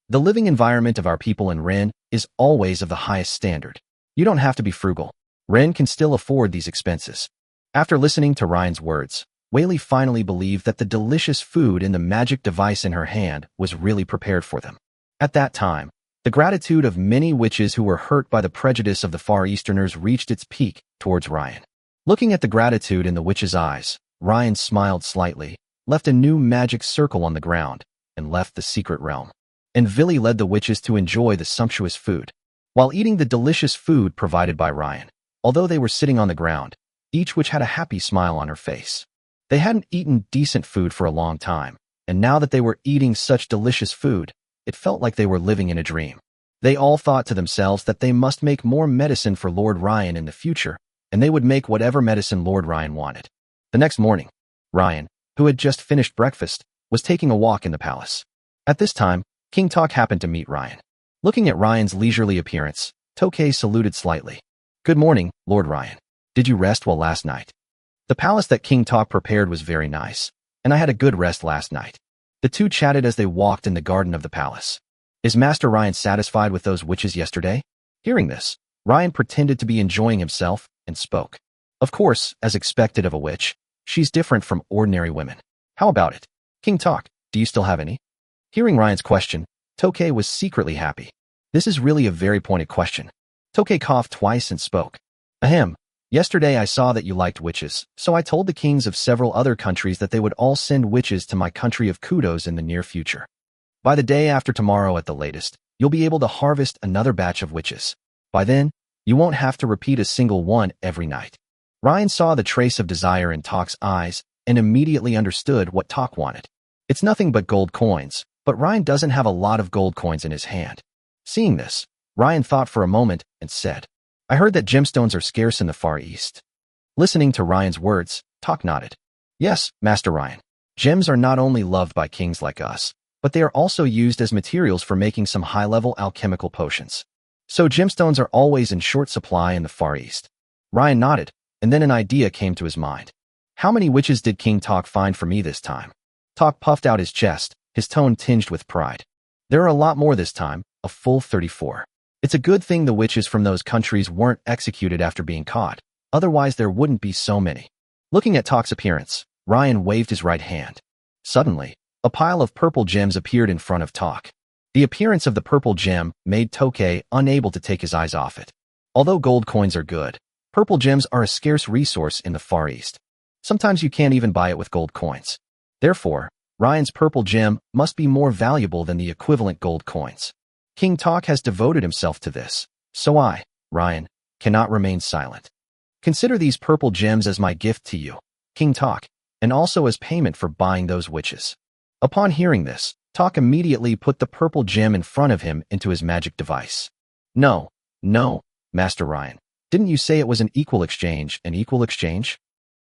The living environment of our people in Ren is always of the highest standard. You don't have to be frugal. Ren can still afford these expenses." After listening to Ryan's words, Whaley finally believed that the delicious food in the magic device in her hand was really prepared for them. At that time, the gratitude of many witches who were hurt by the prejudice of the Far Easterners reached its peak towards Ryan. Looking at the gratitude in the witch's eyes, Ryan smiled slightly, left a new magic circle on the ground, and left the secret realm. And Villy led the witches to enjoy the sumptuous food. While eating the delicious food provided by Ryan, although they were sitting on the ground, each witch had a happy smile on her face. They hadn't eaten decent food for a long time, and now that they were eating such delicious food, it felt like they were living in a dream. They all thought to themselves that they must make more medicine for Lord Ryan in the future, and they would make whatever medicine Lord Ryan wanted. The next morning, Ryan, who had just finished breakfast, was taking a walk in the palace. At this time, King Talk happened to meet Ryan. Looking at Ryan's leisurely appearance, Tokay saluted slightly. "Good morning, Lord Ryan. Did you rest well last night?" The palace that King Talk prepared was very nice, and I had a good rest last night. The two chatted as they walked in the garden of the palace. "Is Master Ryan satisfied with those witches yesterday?" Hearing this, Ryan pretended to be enjoying himself and spoke. "Of course, as expected of a witch, she's different from ordinary women. How about it? King Talk, do you still have any?" Hearing Ryan's question, Tokay was secretly happy. This is really a very pointed question. Tokay coughed twice and spoke. "Ahem. Yesterday I saw that you liked witches, so I told the kings of several other countries that they would all send witches to my country of Kudos in the near future. By the day after tomorrow at the latest, you'll be able to harvest another batch of witches. By then, you won't have to repeat a single one every night." Ryan saw the trace of desire in Talk's eyes and immediately understood what Talk wanted. "It's nothing but gold coins. But Ryan doesn't have a lot of gold coins in his hand. Seeing this, Ryan thought for a moment and said, I heard that gemstones are scarce in the Far East. Listening to Ryan's words, Talk nodded. Yes, Master Ryan. Gems are not only loved by kings like us, but they are also used as materials for making some high-level alchemical potions. So gemstones are always in short supply in the Far East. Ryan nodded, and then an idea came to his mind. How many witches did King Talk find for me this time? Talk puffed out his chest, his tone tinged with pride. There are a lot more this time, a full 34. It's a good thing the witches from those countries weren't executed after being caught, otherwise there wouldn't be so many. Looking at Talk's appearance, Ryan waved his right hand. Suddenly, a pile of purple gems appeared in front of Talk. The appearance of the purple gem made Tokay unable to take his eyes off it. Although gold coins are good, purple gems are a scarce resource in the Far East. Sometimes you can't even buy it with gold coins. Therefore, Ryan's purple gem must be more valuable than the equivalent gold coins. King Talk has devoted himself to this, so I, Ryan, cannot remain silent. Consider these purple gems as my gift to you, King Talk, and also as payment for buying those witches. Upon hearing this, Talk immediately put the purple gem in front of him into his magic device. No, Master Ryan. Didn't you say it was an equal exchange,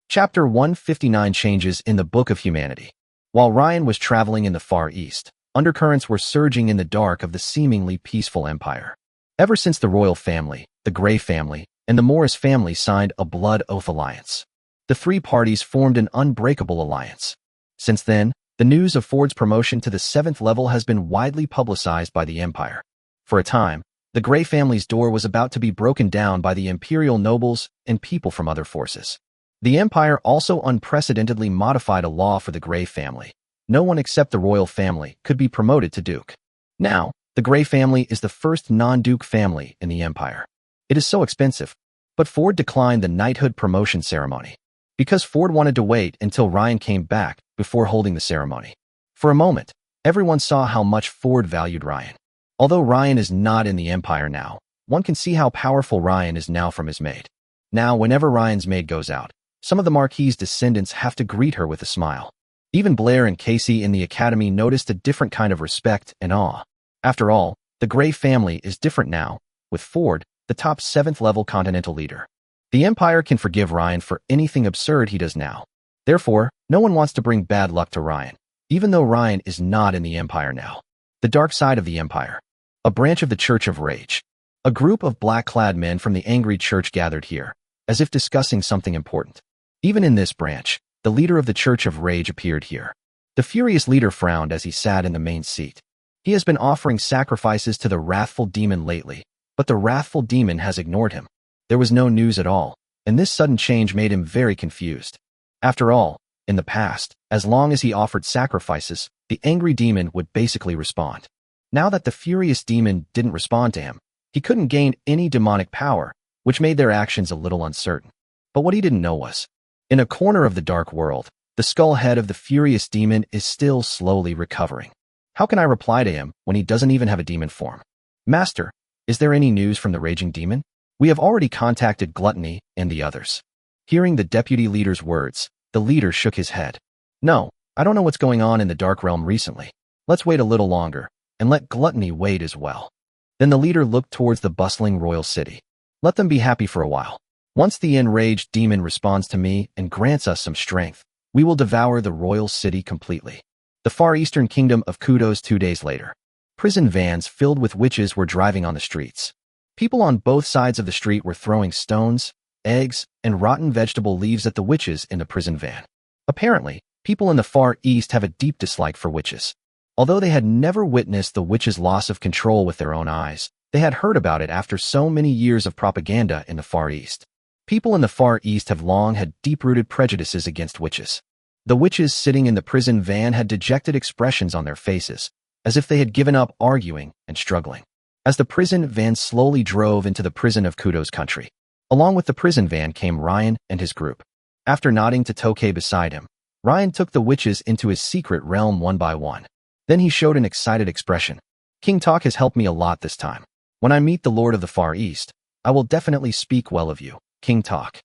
Chapter 159 Changes in the Book of Humanity. While Ryan was traveling in the Far East, undercurrents were surging in the dark of the seemingly peaceful empire. Ever since the royal family, the Grey family, and the Morris family signed a blood oath alliance, the three parties formed an unbreakable alliance. Since then, the news of Ford's promotion to the 7th level has been widely publicized by the empire. For a time, the Grey family's door was about to be broken down by the imperial nobles and people from other forces. The empire also unprecedentedly modified a law for the Grey family. No one except the royal family could be promoted to duke. Now, the Grey family is the first non-duke family in the empire. It is so expensive, but Ford declined the knighthood promotion ceremony because Ford wanted to wait until Ryan came back before holding the ceremony. For a moment, everyone saw how much Ford valued Ryan. Although Ryan is not in the empire now, one can see how powerful Ryan is now from his maid. Now, whenever Ryan's maid goes out, some of the Marquis's descendants have to greet her with a smile. Even Blair and Casey in the academy noticed a different kind of respect and awe. After all, the Grey family is different now, with Ford, the top 7th level continental leader. The empire can forgive Ryan for anything absurd he does now. Therefore, no one wants to bring bad luck to Ryan, even though Ryan is not in the empire now. The dark side of the empire. A branch of the Church of Rage. A group of black-clad men from the angry church gathered here, as if discussing something important. Even in this branch, the leader of the Church of Rage appeared here. The furious leader frowned as he sat in the main seat. He has been offering sacrifices to the wrathful demon lately, but the wrathful demon has ignored him. There was no news at all, and this sudden change made him very confused. After all, in the past, as long as he offered sacrifices, the angry demon would basically respond. Now that the furious demon didn't respond to him, he couldn't gain any demonic power, which made their actions a little uncertain. But what he didn't know was, in a corner of the dark world, the skull head of the furious demon is still slowly recovering. How can I reply to him when he doesn't even have a demon form? Master, is there any news from the raging demon? We have already contacted Gluttony and the others. Hearing the deputy leader's words, the leader shook his head. No, I don't know what's going on in the Dark Realm recently. Let's wait a little longer, and let Gluttony wait as well. Then the leader looked towards the bustling royal city. Let them be happy for a while. Once the enraged demon responds to me and grants us some strength, we will devour the royal city completely. The far eastern kingdom of Kudos 2 days later. Prison vans filled with witches were driving on the streets. People on both sides of the street were throwing stones, eggs, and rotten vegetable leaves at the witches in the prison van. Apparently, people in the Far East have a deep dislike for witches. Although they had never witnessed the witches' loss of control with their own eyes, they had heard about it after so many years of propaganda in the Far East. People in the Far East have long had deep-rooted prejudices against witches. The witches sitting in the prison van had dejected expressions on their faces, as if they had given up arguing and struggling. As the prison van slowly drove into the prison of Kudos country, along with the prison van came Ryan and his group. After nodding to Tokay beside him, Ryan took the witches into his secret realm one by one. Then he showed an excited expression. King Talk has helped me a lot this time. When I meet the Lord of the Far East, I will definitely speak well of you, King Talk.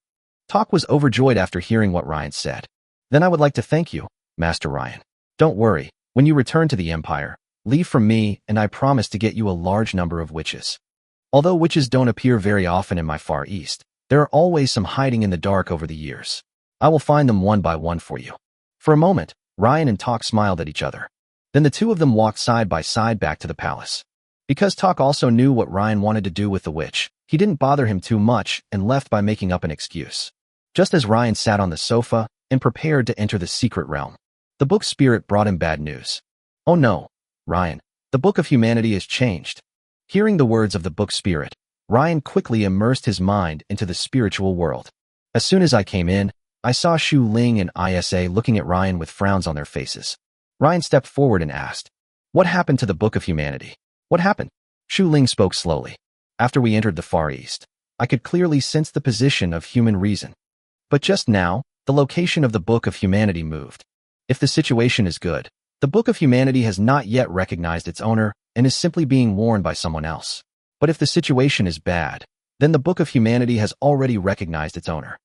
Talk was overjoyed after hearing what Ryan said. Then I would like to thank you, Master Ryan. Don't worry, when you return to the Empire, Leave from me, and I promise to get you a large number of witches. Although witches don't appear very often in my Far East, there are always some hiding in the dark over the years. I will find them one by one for you." For a moment, Ryan and Talk smiled at each other. Then the two of them walked side by side back to the palace. Because Talk also knew what Ryan wanted to do with the witch, he didn't bother him too much and left by making up an excuse. Just as Ryan sat on the sofa and prepared to enter the secret realm, the book spirit brought him bad news. "Oh no, Ryan, the book of humanity has changed." Hearing the words of the book spirit, Ryan quickly immersed his mind into the spiritual world. "As soon as I came in, I saw Xu Ling and Isa looking at Ryan with frowns on their faces." Ryan stepped forward and asked, "What happened to the book of humanity?" "What happened?" Xu Ling spoke slowly. "After we entered the Far East, I could clearly sense the position of human reason. But just now, the location of the book of humanity moved. If the situation is good, the book of humanity has not yet recognized its owner and is simply being worn by someone else. But if the situation is bad, then the book of humanity has already recognized its owner."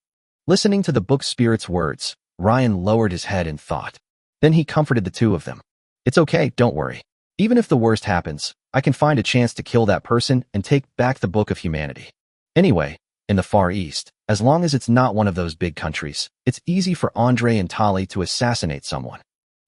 Listening to the book spirit's words, Ryan lowered his head in thought. Then he comforted the two of them. "It's okay, don't worry. Even if the worst happens, I can find a chance to kill that person and take back the book of humanity. Anyway, in the Far East, as long as it's not one of those big countries, it's easy for Andre and Tali to assassinate someone."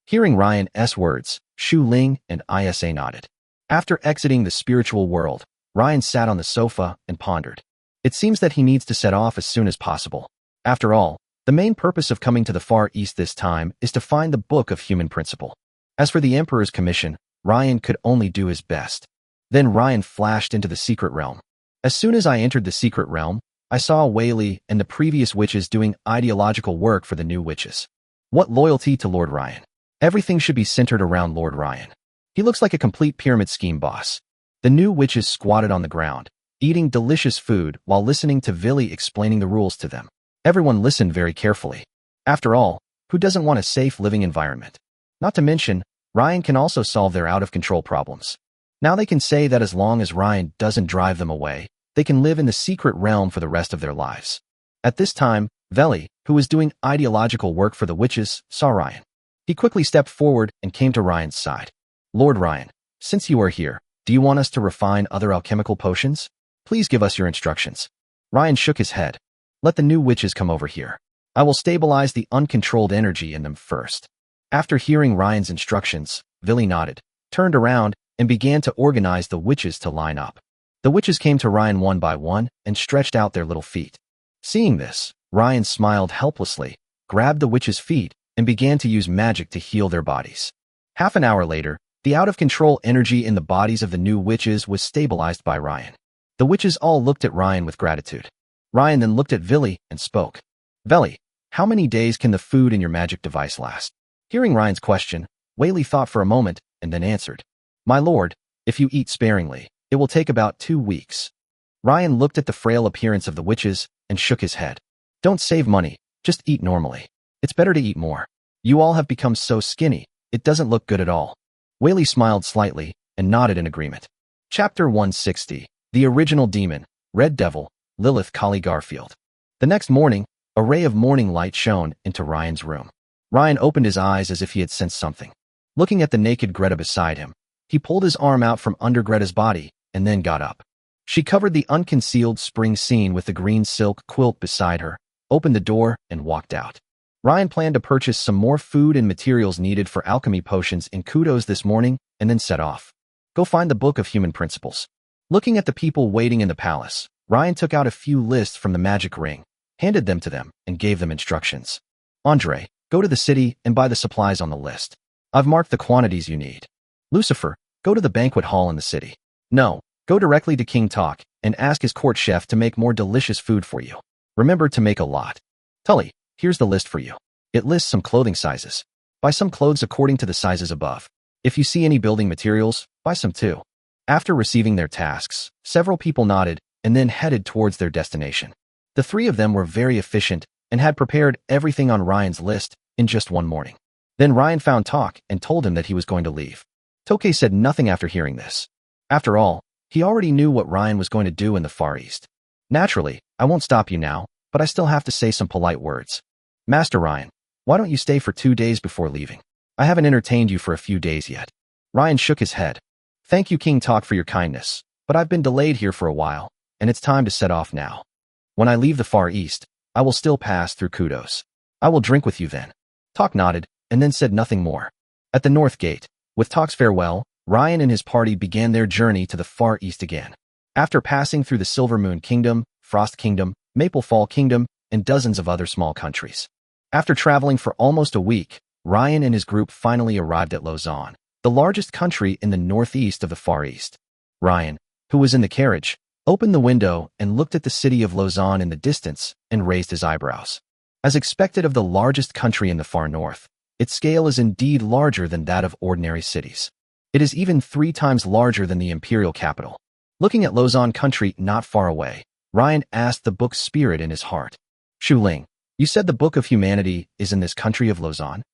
Hearing Ryan's words, Xu Ling and Isa nodded. After exiting the spiritual world, Ryan sat on the sofa and pondered. It seems that he needs to set off as soon as possible. After all, the main purpose of coming to the Far East this time is to find the Book of Human Principle. As for the Emperor's commission, Ryan could only do his best. Then Ryan flashed into the secret realm. "As soon as I entered the secret realm, I saw Whaley and the previous witches doing ideological work for the new witches. What loyalty to Lord Ryan. Everything should be centered around Lord Ryan. He looks like a complete pyramid scheme boss." The new witches squatted on the ground, eating delicious food while listening to Villy explaining the rules to them. Everyone listened very carefully. After all, who doesn't want a safe living environment? Not to mention, Ryan can also solve their out-of-control problems. Now they can say that as long as Ryan doesn't drive them away, they can live in the secret realm for the rest of their lives. At this time, Veli, who was doing ideological work for the witches, saw Ryan. He quickly stepped forward and came to Ryan's side. "Lord Ryan, since you are here, do you want us to refine other alchemical potions? Please give us your instructions." Ryan shook his head. "Let the new witches come over here. I will stabilize the uncontrolled energy in them first." After hearing Ryan's instructions, Villy nodded, turned around, and began to organize the witches to line up. The witches came to Ryan one by one and stretched out their little feet. Seeing this, Ryan smiled helplessly, grabbed the witches' feet, and began to use magic to heal their bodies. Half an hour later, the out-of-control energy in the bodies of the new witches was stabilized by Ryan. The witches all looked at Ryan with gratitude. Ryan then looked at Villy and spoke. "Veli, how many days can the food in your magic device last?" Hearing Ryan's question, Whaley thought for a moment and then answered. "My lord, if you eat sparingly, it will take about 2 weeks." Ryan looked at the frail appearance of the witches and shook his head. "Don't save money, just eat normally. It's better to eat more. You all have become so skinny, it doesn't look good at all." Whaley smiled slightly and nodded in agreement. Chapter 160, The Original Demon, Red Devil, Lilith Kali Garfield. The next morning, a ray of morning light shone into Ryan's room. Ryan opened his eyes as if he had sensed something. Looking at the naked Greta beside him, he pulled his arm out from under Greta's body and then got up. She covered the unconcealed spring scene with the green silk quilt beside her, opened the door, and walked out. Ryan planned to purchase some more food and materials needed for alchemy potions in Kudos this morning and then set off. Go find the Book of Human Principles. Looking at the people waiting in the palace, Ryan took out a few lists from the magic ring, handed them to them, and gave them instructions. "Andre, go to the city and buy the supplies on the list. I've marked the quantities you need. Lucifer, go to the banquet hall in the city. No, go directly to King Talk and ask his court chef to make more delicious food for you. Remember to make a lot. Tully, here's the list for you. It lists some clothing sizes. Buy some clothes according to the sizes above. If you see any building materials, buy some too." After receiving their tasks, several people nodded and then headed towards their destination. The three of them were very efficient and had prepared everything on Ryan's list in just one morning. Then Ryan found Talk and told him that he was going to leave. Toke said nothing after hearing this. After all, he already knew what Ryan was going to do in the Far East. "Naturally, I won't stop you now, but I still have to say some polite words. Master Ryan, why don't you stay for 2 days before leaving? I haven't entertained you for a few days yet." Ryan shook his head. Thank you, King Talk, for your kindness, but I've been delayed here for a while, and it's time to set off now. When I leave the Far East, I will still pass through Kudos. I will drink with you then. Talk nodded, and then said nothing more. At the North Gate, with Talk's farewell, Ryan and his party began their journey to the Far East again. After passing through the Silver Moon Kingdom, Frost Kingdom, Maplefall Kingdom, and dozens of other small countries. After traveling for almost a week, Ryan and his group finally arrived at Lausanne, the largest country in the northeast of the Far East. Ryan, who was in the carriage, opened the window and looked at the city of Lausanne in the distance and raised his eyebrows. As expected of the largest country in the far north, its scale is indeed larger than that of ordinary cities. It is even 3 times larger than the imperial capital. Looking at Lausanne country not far away, Ryan asked the book spirit in his heart. Shu Ling, you said the Book of Humanity is in this country of Lausanne?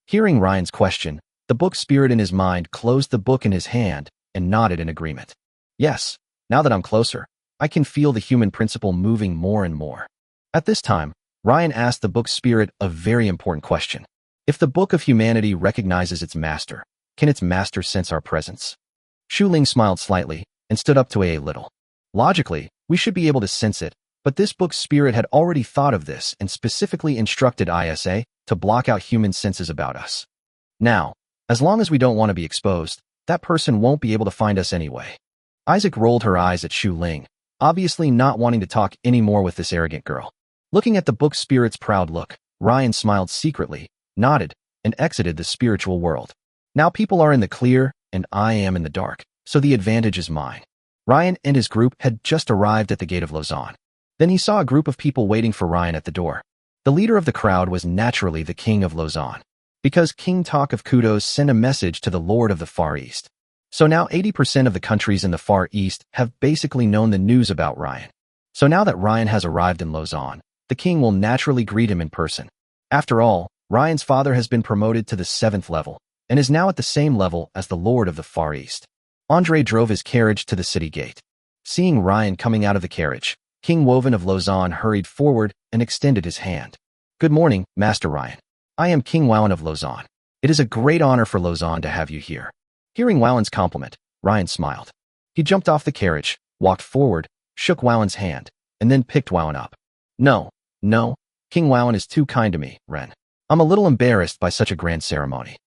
Hearing Ryan's question, the book spirit in his mind closed the book in his hand and nodded in agreement. Yes, now that I'm closer, I can feel the human principle moving more and more. At this time, Ryan asked the book spirit a very important question. If the Book of Humanity recognizes its master, can its master sense our presence? Shu Ling smiled slightly and stood up to a little. Logically, we should be able to sense it, but this book spirit had already thought of this and specifically instructed ISA to block out human senses about us. Now, as long as we don't want to be exposed, that person won't be able to find us anyway. Isaac rolled her eyes at Shu Ling, obviously not wanting to talk anymore with this arrogant girl. Looking at the book spirit's proud look, Ryan smiled secretly, nodded, and exited the spiritual world. Now people are in the clear, and I am in the dark, so the advantage is mine. Ryan and his group had just arrived at the gate of Lausanne. Then he saw a group of people waiting for Ryan at the door. The leader of the crowd was naturally the King of Lausanne, because King Talk of Kudos sent a message to the Lord of the Far East. So now 80% of the countries in the Far East have basically known the news about Ryan. So now that Ryan has arrived in Lausanne, the king will naturally greet him in person. After all, Ryan's father has been promoted to the 7th level, and is now at the same level as the Lord of the Far East. Andre drove his carriage to the city gate. Seeing Ryan coming out of the carriage, King Woven of Lausanne hurried forward and extended his hand. Good morning, Master Ryan. I am King Wowen of Lausanne. It is a great honor for Lausanne to have you here. Hearing Wowen's compliment, Ryan smiled. He jumped off the carriage, walked forward, shook Wowen's hand, and then picked Wowen up. No, King Wowen is too kind to me, Ren. I'm a little embarrassed by such a grand ceremony.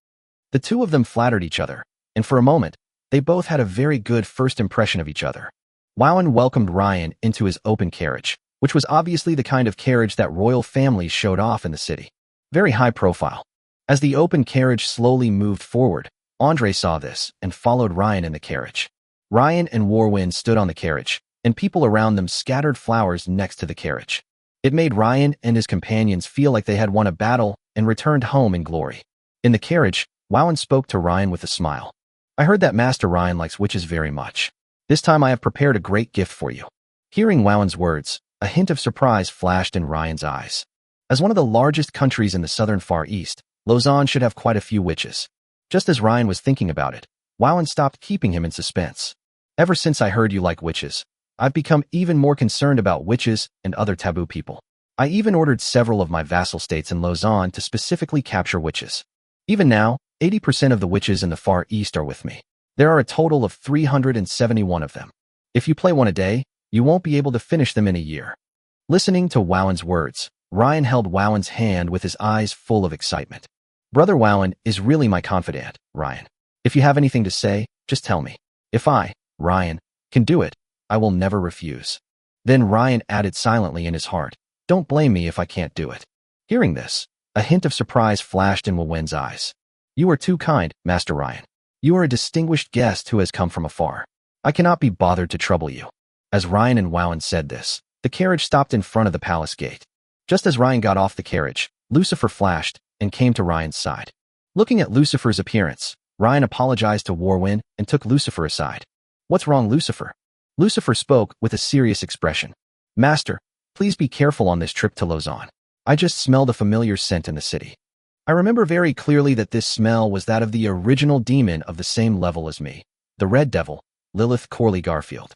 The two of them flattered each other, and for a moment, they both had a very good first impression of each other. Wowen welcomed Ryan into his open carriage, which was obviously the kind of carriage that royal families showed off in the city. Very high profile. As the open carriage slowly moved forward, Andre saw this and followed Ryan in the carriage. Ryan and Warwind stood on the carriage, and people around them scattered flowers next to the carriage. It made Ryan and his companions feel like they had won a battle and returned home in glory. In the carriage, Wowen spoke to Ryan with a smile. I heard that Master Ryan likes witches very much. This time I have prepared a great gift for you. Hearing Wowen's words, a hint of surprise flashed in Ryan's eyes. As one of the largest countries in the southern Far East, Lausanne should have quite a few witches. Just as Ryan was thinking about it, Wowen stopped keeping him in suspense. Ever since I heard you like witches, I've become even more concerned about witches and other taboo people. I even ordered several of my vassal states in Lausanne to specifically capture witches. Even now, 80% of the witches in the Far East are with me. There are a total of 371 of them. If you play one a day, you won't be able to finish them in a year. Listening to Wowen's words, Ryan held Wowen's hand with his eyes full of excitement. Brother Wowen is really my confidant, Ryan. If you have anything to say, just tell me. If I, Ryan, can do it, I will never refuse. Then Ryan added silently in his heart, don't blame me if I can't do it. Hearing this, a hint of surprise flashed in Wowen's eyes. You are too kind, Master Ryan. You are a distinguished guest who has come from afar. I cannot be bothered to trouble you. As Ryan and Wowen said this, the carriage stopped in front of the palace gate. Just as Ryan got off the carriage, Lucifer flashed and came to Ryan's side. Looking at Lucifer's appearance, Ryan apologized to Warwind and took Lucifer aside. What's wrong, Lucifer? Lucifer spoke with a serious expression. Master, please be careful on this trip to Lausanne. I just smelled a familiar scent in the city. I remember very clearly that this smell was that of the original demon of the same level as me, the Red Devil, Lilith Corley Garfield.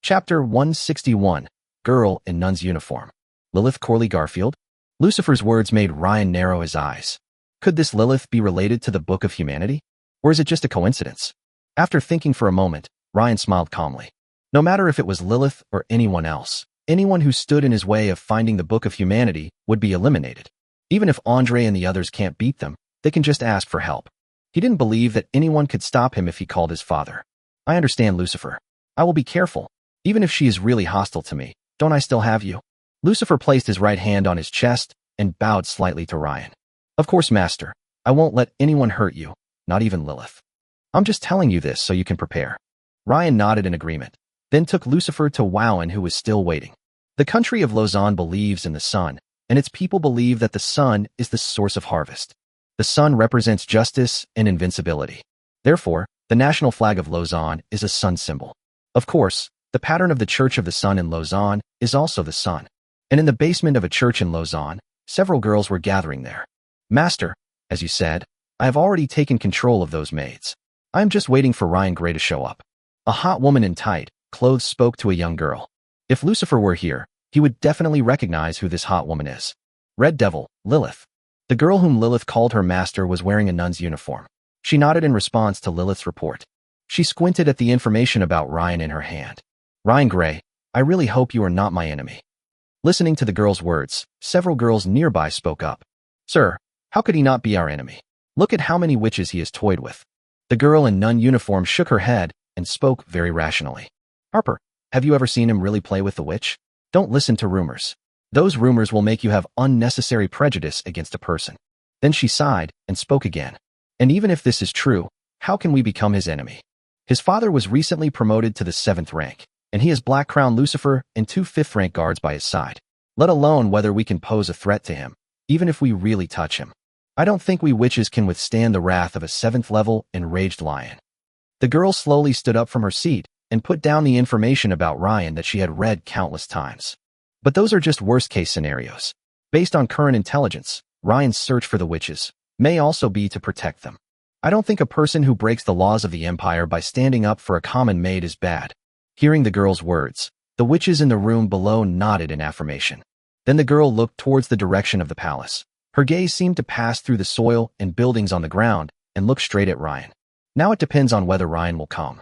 Chapter 161, Girl in Nun's Uniform. Lilith Corley Garfield? Lucifer's words made Ryan narrow his eyes. Could this Lilith be related to the Book of Humanity? Or is it just a coincidence? After thinking for a moment, Ryan smiled calmly. No matter if it was Lilith or anyone else, anyone who stood in his way of finding the Book of Humanity would be eliminated. Even if Andre and the others can't beat them, they can just ask for help. He didn't believe that anyone could stop him if he called his father. I understand, Lucifer. I will be careful. Even if she is really hostile to me, don't I still have you? Lucifer placed his right hand on his chest and bowed slightly to Ryan. Of course, Master. I won't let anyone hurt you, not even Lilith. I'm just telling you this so you can prepare. Ryan nodded in agreement, then took Lucifer to Wauen, who was still waiting. The country of Lausanne believes in the sun, and its people believe that the sun is the source of harvest. The sun represents justice and invincibility. Therefore, the national flag of Lausanne is a sun symbol. Of course, the pattern of the Church of the Sun in Lausanne is also the sun. And in the basement of a church in Lausanne, several girls were gathering there. Master, as you said, I have already taken control of those maids. I am just waiting for Ryan Gray to show up. A hot woman in tight clothes spoke to a young girl. If Lucifer were here, he would definitely recognize who this hot woman is. Red Devil, Lilith. The girl whom Lilith called her master was wearing a nun's uniform. She nodded in response to Lilith's report. She squinted at the information about Ryan in her hand. Ryan Gray, I really hope you are not my enemy. Listening to the girl's words, several girls nearby spoke up. Sir, how could he not be our enemy? Look at how many witches he has toyed with. The girl in nun uniform shook her head and spoke very rationally. Harper, have you ever seen him really play with the witch? Don't listen to rumors. Those rumors will make you have unnecessary prejudice against a person. Then she sighed and spoke again. And even if this is true, how can we become his enemy? His father was recently promoted to the 7th rank, and he has Black Crown Lucifer and 2 5th-rank guards by his side, let alone whether we can pose a threat to him, even if we really touch him. I don't think we witches can withstand the wrath of a 7th-level enraged lion. The girl slowly stood up from her seat and put down the information about Ryan that she had read countless times. But those are just worst-case scenarios. Based on current intelligence, Ryan's search for the witches may also be to protect them. I don't think a person who breaks the laws of the Empire by standing up for a common maid is bad. Hearing the girl's words, the witches in the room below nodded in affirmation. Then the girl looked towards the direction of the palace. Her gaze seemed to pass through the soil and buildings on the ground and look straight at Ryan. Now it depends on whether Ryan will come.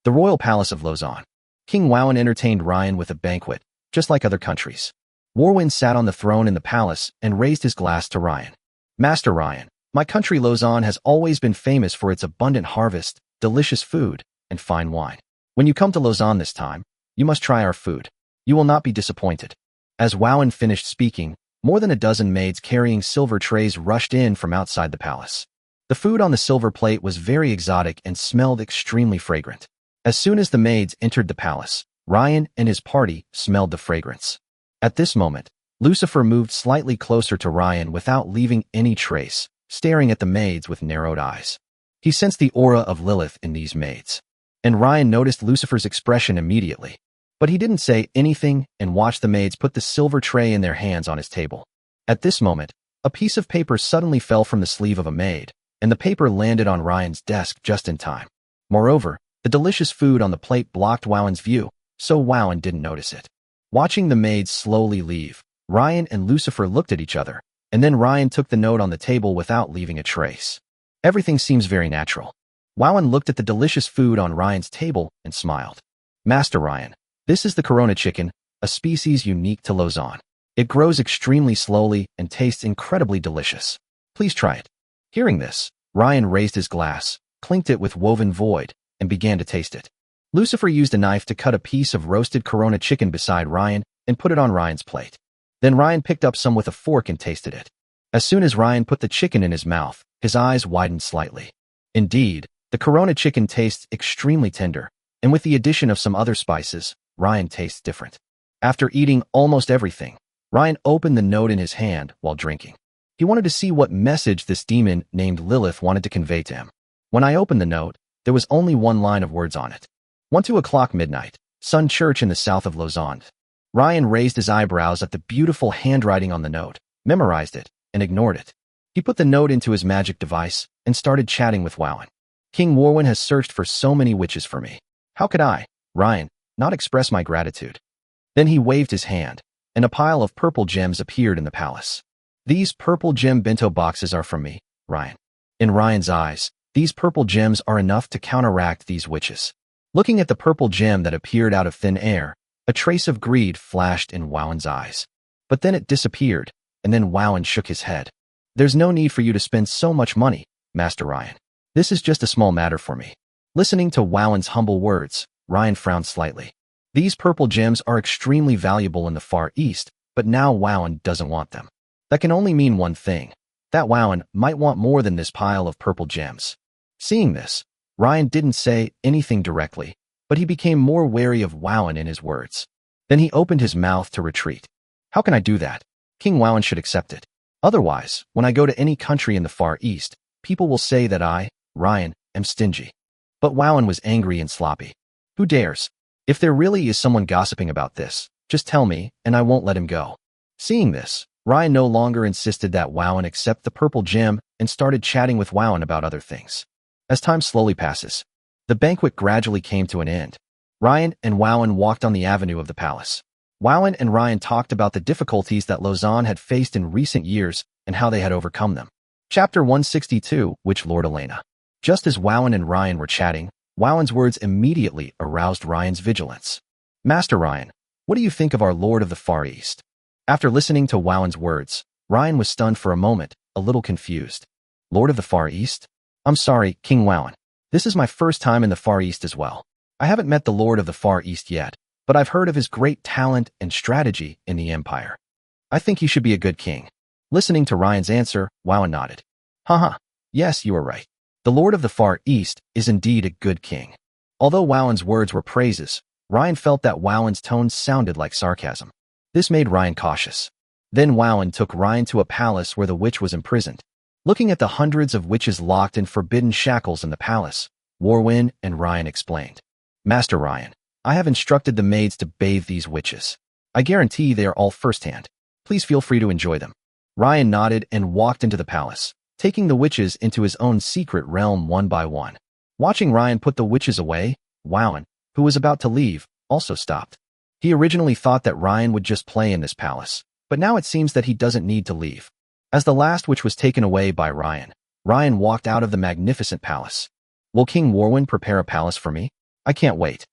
The royal palace of Lausanne. King Wauen entertained Ryan with a banquet, just like other countries. Warwind sat on the throne in the palace and raised his glass to Ryan. Master Ryan, my country Lausanne has always been famous for its abundant harvest, delicious food, and fine wine. When you come to Lausanne this time, you must try our food. You will not be disappointed. As Wauen finished speaking, more than a dozen maids carrying silver trays rushed in from outside the palace. The food on the silver plate was very exotic and smelled extremely fragrant. As soon as the maids entered the palace, Ryan and his party smelled the fragrance. At this moment, Lucifer moved slightly closer to Ryan without leaving any trace, staring at the maids with narrowed eyes. He sensed the aura of Lilith in these maids. And Ryan noticed Lucifer's expression immediately. But he didn't say anything and watched the maids put the silver tray in their hands on his table. At this moment, a piece of paper suddenly fell from the sleeve of a maid, and the paper landed on Ryan's desk just in time. Moreover, the delicious food on the plate blocked Wauen's view, so Wauen didn't notice it. Watching the maids slowly leave, Ryan and Lucifer looked at each other, and then Ryan took the note on the table without leaving a trace. Everything seems very natural. Wauen looked at the delicious food on Ryan's table and smiled. Master Ryan, this is the Corona chicken, a species unique to Lausanne. It grows extremely slowly and tastes incredibly delicious. Please try it. Hearing this, Ryan raised his glass, clinked it with woven void, and began to taste it. Lucifer used a knife to cut a piece of roasted Corona chicken beside Ryan and put it on Ryan's plate. Then Ryan picked up some with a fork and tasted it. As soon as Ryan put the chicken in his mouth, his eyes widened slightly. Indeed, the Corona chicken tastes extremely tender, and with the addition of some other spices, Ryan tastes different. After eating almost everything, Ryan opened the note in his hand while drinking. He wanted to see what message this demon named Lilith wanted to convey to him. When I opened the note, there was only one line of words on it. 1:02 midnight, Sun Church in the south of Lausanne. Ryan raised his eyebrows at the beautiful handwriting on the note, memorized it, and ignored it. He put the note into his magic device and started chatting with Wauen. King Warwind has searched for so many witches for me. How could I, Ryan, not express my gratitude? Then he waved his hand, and a pile of purple gems appeared in the palace. These purple gem bento boxes are from me, Ryan. In Ryan's eyes, These purple gems are enough to counteract these witches. Looking at the purple gem that appeared out of thin air, a trace of greed flashed in Wowen's eyes. But then it disappeared, and then Wowen shook his head. There's no need for you to spend so much money, Master Ryan. This is just a small matter for me. Listening to Wowen's humble words, Ryan frowned slightly. These purple gems are extremely valuable in the Far East, but now Wowen doesn't want them. That can only mean one thing, that Wowen might want more than this pile of purple gems. Seeing this, Ryan didn't say anything directly, but he became more wary of Wowen in his words. Then he opened his mouth to retreat. How can I do that? King Wowen should accept it. Otherwise, when I go to any country in the Far East, people will say that I, Ryan, am stingy. But Wowen was angry and sloppy. Who dares? If there really is someone gossiping about this, just tell me, and I won't let him go. Seeing this, Ryan no longer insisted that Wowen accept the purple gem and started chatting with Wowen about other things. As time slowly passes, the banquet gradually came to an end. Ryan and Wowen walked on the avenue of the palace. Wowen and Ryan talked about the difficulties that Lausanne had faced in recent years and how they had overcome them. Chapter 162, Witch Lord Elena. Just as Wowen and Ryan were chatting, Wowen's words immediately aroused Ryan's vigilance. Master Ryan, what do you think of our Lord of the Far East? After listening to Wowen's words, Ryan was stunned for a moment, a little confused. Lord of the Far East? I'm sorry, King Wowen. This is my first time in the Far East as well. I haven't met the Lord of the Far East yet, but I've heard of his great talent and strategy in the Empire. I think he should be a good king. Listening to Ryan's answer, Wowen nodded. Haha, yes, you are right. The Lord of the Far East is indeed a good king. Although Wowen's words were praises, Ryan felt that Wowen's tone sounded like sarcasm. This made Ryan cautious. Then Wowen took Ryan to a palace where the witch was imprisoned. Looking at the hundreds of witches locked in forbidden shackles in the palace, Warwin and Ryan explained. Master Ryan, I have instructed the maids to bathe these witches. I guarantee they are all firsthand. Please feel free to enjoy them. Ryan nodded and walked into the palace, taking the witches into his own secret realm one by one. Watching Ryan put the witches away, Wowen, who was about to leave, also stopped. He originally thought that Ryan would just play in this palace, but now it seems that he doesn't need to leave. As the last witch was taken away by Ryan, Ryan walked out of the magnificent palace. Will King Warwin prepare a palace for me? I can't wait.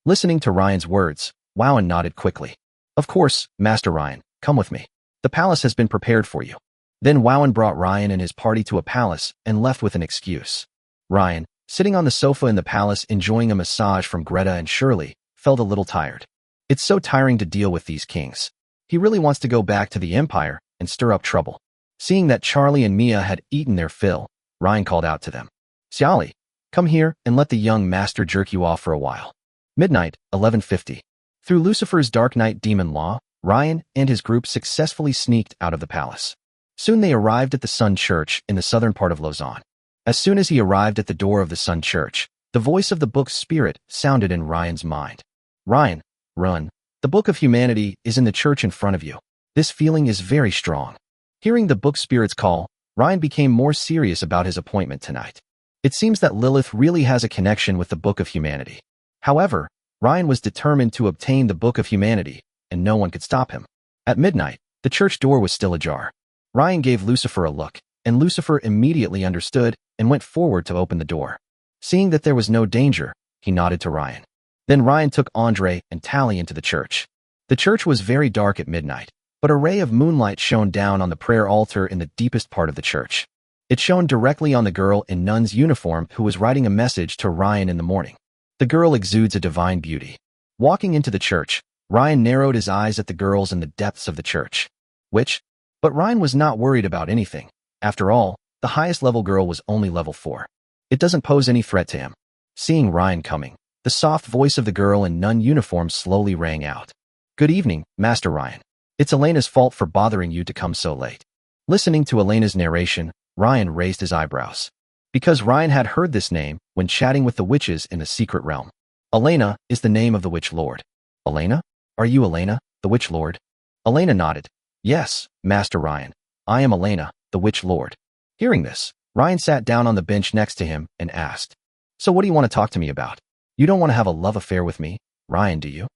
Listening to Ryan's words, Wowen nodded quickly. Of course, Master Ryan, come with me. The palace has been prepared for you. Then Wowen brought Ryan and his party to a palace and left with an excuse. Ryan, sitting on the sofa in the palace enjoying a massage from Greta and Shirley, felt a little tired. It's so tiring to deal with these kings. He really wants to go back to the Empire and stir up trouble. Seeing that Charlie and Mia had eaten their fill, Ryan called out to them. Xiali, come here and let the young master jerk you off for a while. Midnight, 11:50. Through Lucifer's Dark Night demon law, Ryan and his group successfully sneaked out of the palace. Soon they arrived at the Sun Church in the southern part of Lausanne. As soon as he arrived at the door of the Sun Church, the voice of the book's spirit sounded in Ryan's mind. Ryan, run. The Book of Humanity is in the church in front of you. This feeling is very strong. Hearing the book spirit's call, Ryan became more serious about his appointment tonight. It seems that Lilith really has a connection with the Book of Humanity. However, Ryan was determined to obtain the Book of Humanity, and no one could stop him. At midnight, the church door was still ajar. Ryan gave Lucifer a look, and Lucifer immediately understood and went forward to open the door. Seeing that there was no danger, he nodded to Ryan. Then Ryan took Andre and Tally into the church. The church was very dark at midnight, but a ray of moonlight shone down on the prayer altar in the deepest part of the church. It shone directly on the girl in nun's uniform who was writing a message to Ryan in the morning. The girl exudes a divine beauty. Walking into the church, Ryan narrowed his eyes at the girls in the depths of the church. But Ryan was not worried about anything. After all, the highest level girl was only level 4. It doesn't pose any threat to him. Seeing Ryan coming, the soft voice of the girl in nun uniform slowly rang out. Good evening, Master Ryan. It's Elena's fault for bothering you to come so late. Listening to Elena's narration, Ryan raised his eyebrows. Because Ryan had heard this name when chatting with the witches in the secret realm. Elena is the name of the Witch Lord. Elena? Are you Elena, the Witch Lord? Elena nodded. Yes, Master Ryan. I am Elena, the Witch Lord. Hearing this, Ryan sat down on the bench next to him and asked, So what do you want to talk to me about? You don't want to have a love affair with me, Ryan, do you?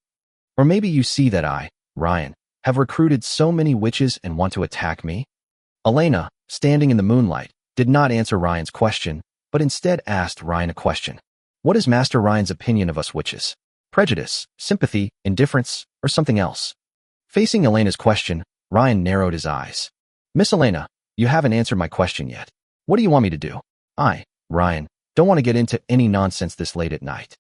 Or maybe you see that I, Ryan, have recruited so many witches and want to attack me? Elena, standing in the moonlight, did not answer Ryan's question, but instead asked Ryan a question. What is Master Ryan's opinion of us witches? Prejudice, sympathy, indifference, or something else? Facing Elena's question, Ryan narrowed his eyes. Miss Elena, you haven't answered my question yet. What do you want me to do? Ryan, don't want to get into any nonsense this late at night.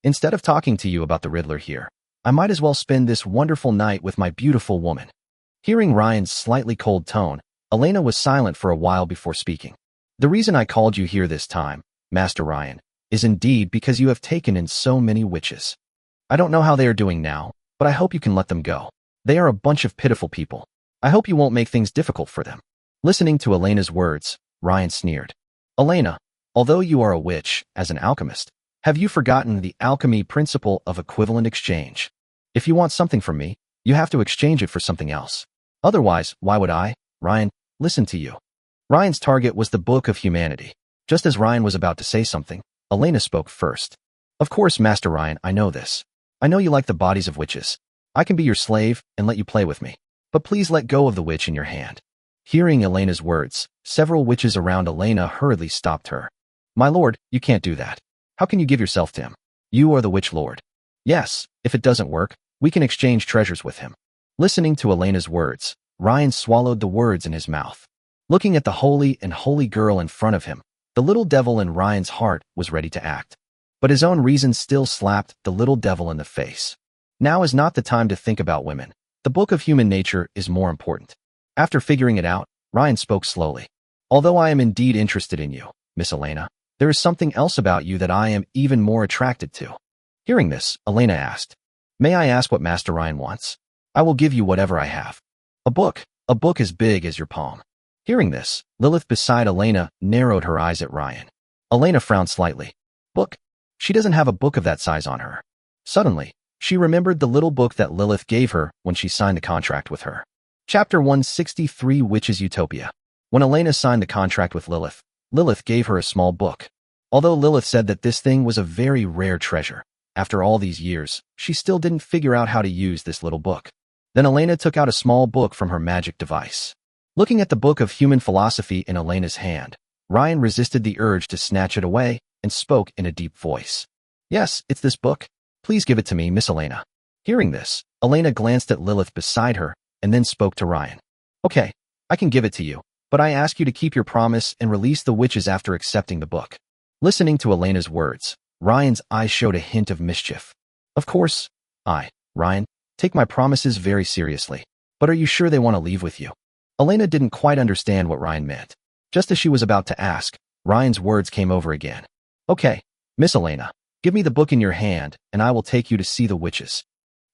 Instead of talking to you about the Riddler here, I might as well spend this wonderful night with my beautiful woman. Hearing Ryan's slightly cold tone, Elena was silent for a while before speaking. The reason I called you here this time, Master Ryan, is indeed because you have taken in so many witches. I don't know how they are doing now, but I hope you can let them go. They are a bunch of pitiful people. I hope you won't make things difficult for them. Listening to Elena's words, Ryan sneered. Elena, although you are a witch, as an alchemist, have you forgotten the alchemy principle of equivalent exchange? If you want something from me, you have to exchange it for something else. Otherwise, why would I, Ryan, listen to you? Ryan's target was the Book of Humanity. Just as Ryan was about to say something, Elena spoke first. Of course, Master Ryan, I know this. I know you like the bodies of witches. I can be your slave and let you play with me. But please let go of the witch in your hand. Hearing Elena's words, several witches around Elena hurriedly stopped her. My lord, you can't do that. How can you give yourself to him? You are the witch lord. Yes, if it doesn't work, we can exchange treasures with him. Listening to Elena's words, Ryan swallowed the words in his mouth. Looking at the holy and holy girl in front of him, the little devil in Ryan's heart was ready to act. But his own reason still slapped the little devil in the face. Now is not the time to think about women. The book of human nature is more important. After figuring it out, Ryan spoke slowly. Although I am indeed interested in you, Miss Elena, there is something else about you that I am even more attracted to. Hearing this, Elena asked, May I ask what Master Ryan wants? I will give you whatever I have. A book as big as your palm. Hearing this, Lilith beside Elena narrowed her eyes at Ryan. Elena frowned slightly. Book? She doesn't have a book of that size on her. Suddenly, she remembered the little book that Lilith gave her when she signed the contract with her. Chapter 163 Witches Utopia. When Elena signed the contract with Lilith, Lilith gave her a small book. Although Lilith said that this thing was a very rare treasure, after all these years, she still didn't figure out how to use this little book. Then Elena took out a small book from her magic device. Looking at the book of human philosophy in Elena's hand, Ryan resisted the urge to snatch it away and spoke in a deep voice. Yes, it's this book. Please give it to me, Miss Elena. Hearing this, Elena glanced at Lilith beside her and then spoke to Ryan. Okay, I can give it to you, but I ask you to keep your promise and release the witches after accepting the book. Listening to Elena's words, Ryan's eyes showed a hint of mischief. Of course, Ryan, take my promises very seriously. But are you sure they want to leave with you? Elena didn't quite understand what Ryan meant. Just as she was about to ask, Ryan's words came over again. Okay, Miss Elena, give me the book in your hand, and I will take you to see the witches.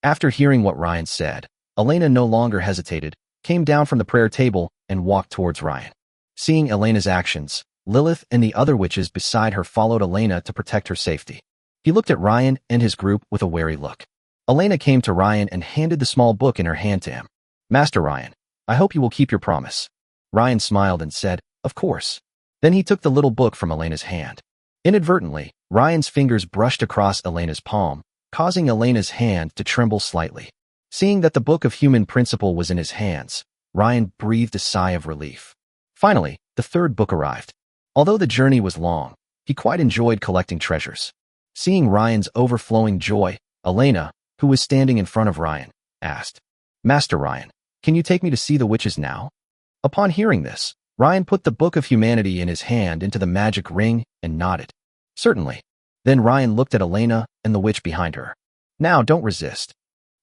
After hearing what Ryan said, Elena no longer hesitated, came down from the prayer table, and walked towards Ryan. Seeing Elena's actions, Lilith and the other witches beside her followed Elena to protect her safety. He looked at Ryan and his group with a wary look. Elena came to Ryan and handed the small book in her hand to him. Master Ryan, I hope you will keep your promise. Ryan smiled and said, Of course. Then he took the little book from Elena's hand. Inadvertently, Ryan's fingers brushed across Elena's palm, causing Elena's hand to tremble slightly. Seeing that the book of human principle was in his hands, Ryan breathed a sigh of relief. Finally, the third book arrived. Although the journey was long, he quite enjoyed collecting treasures. Seeing Ryan's overflowing joy, Elena, who was standing in front of Ryan, asked, Master Ryan, can you take me to see the witches now? Upon hearing this, Ryan put the Book of Humanity in his hand into the magic ring and nodded. Certainly. Then Ryan looked at Elena and the witch behind her. Now don't resist.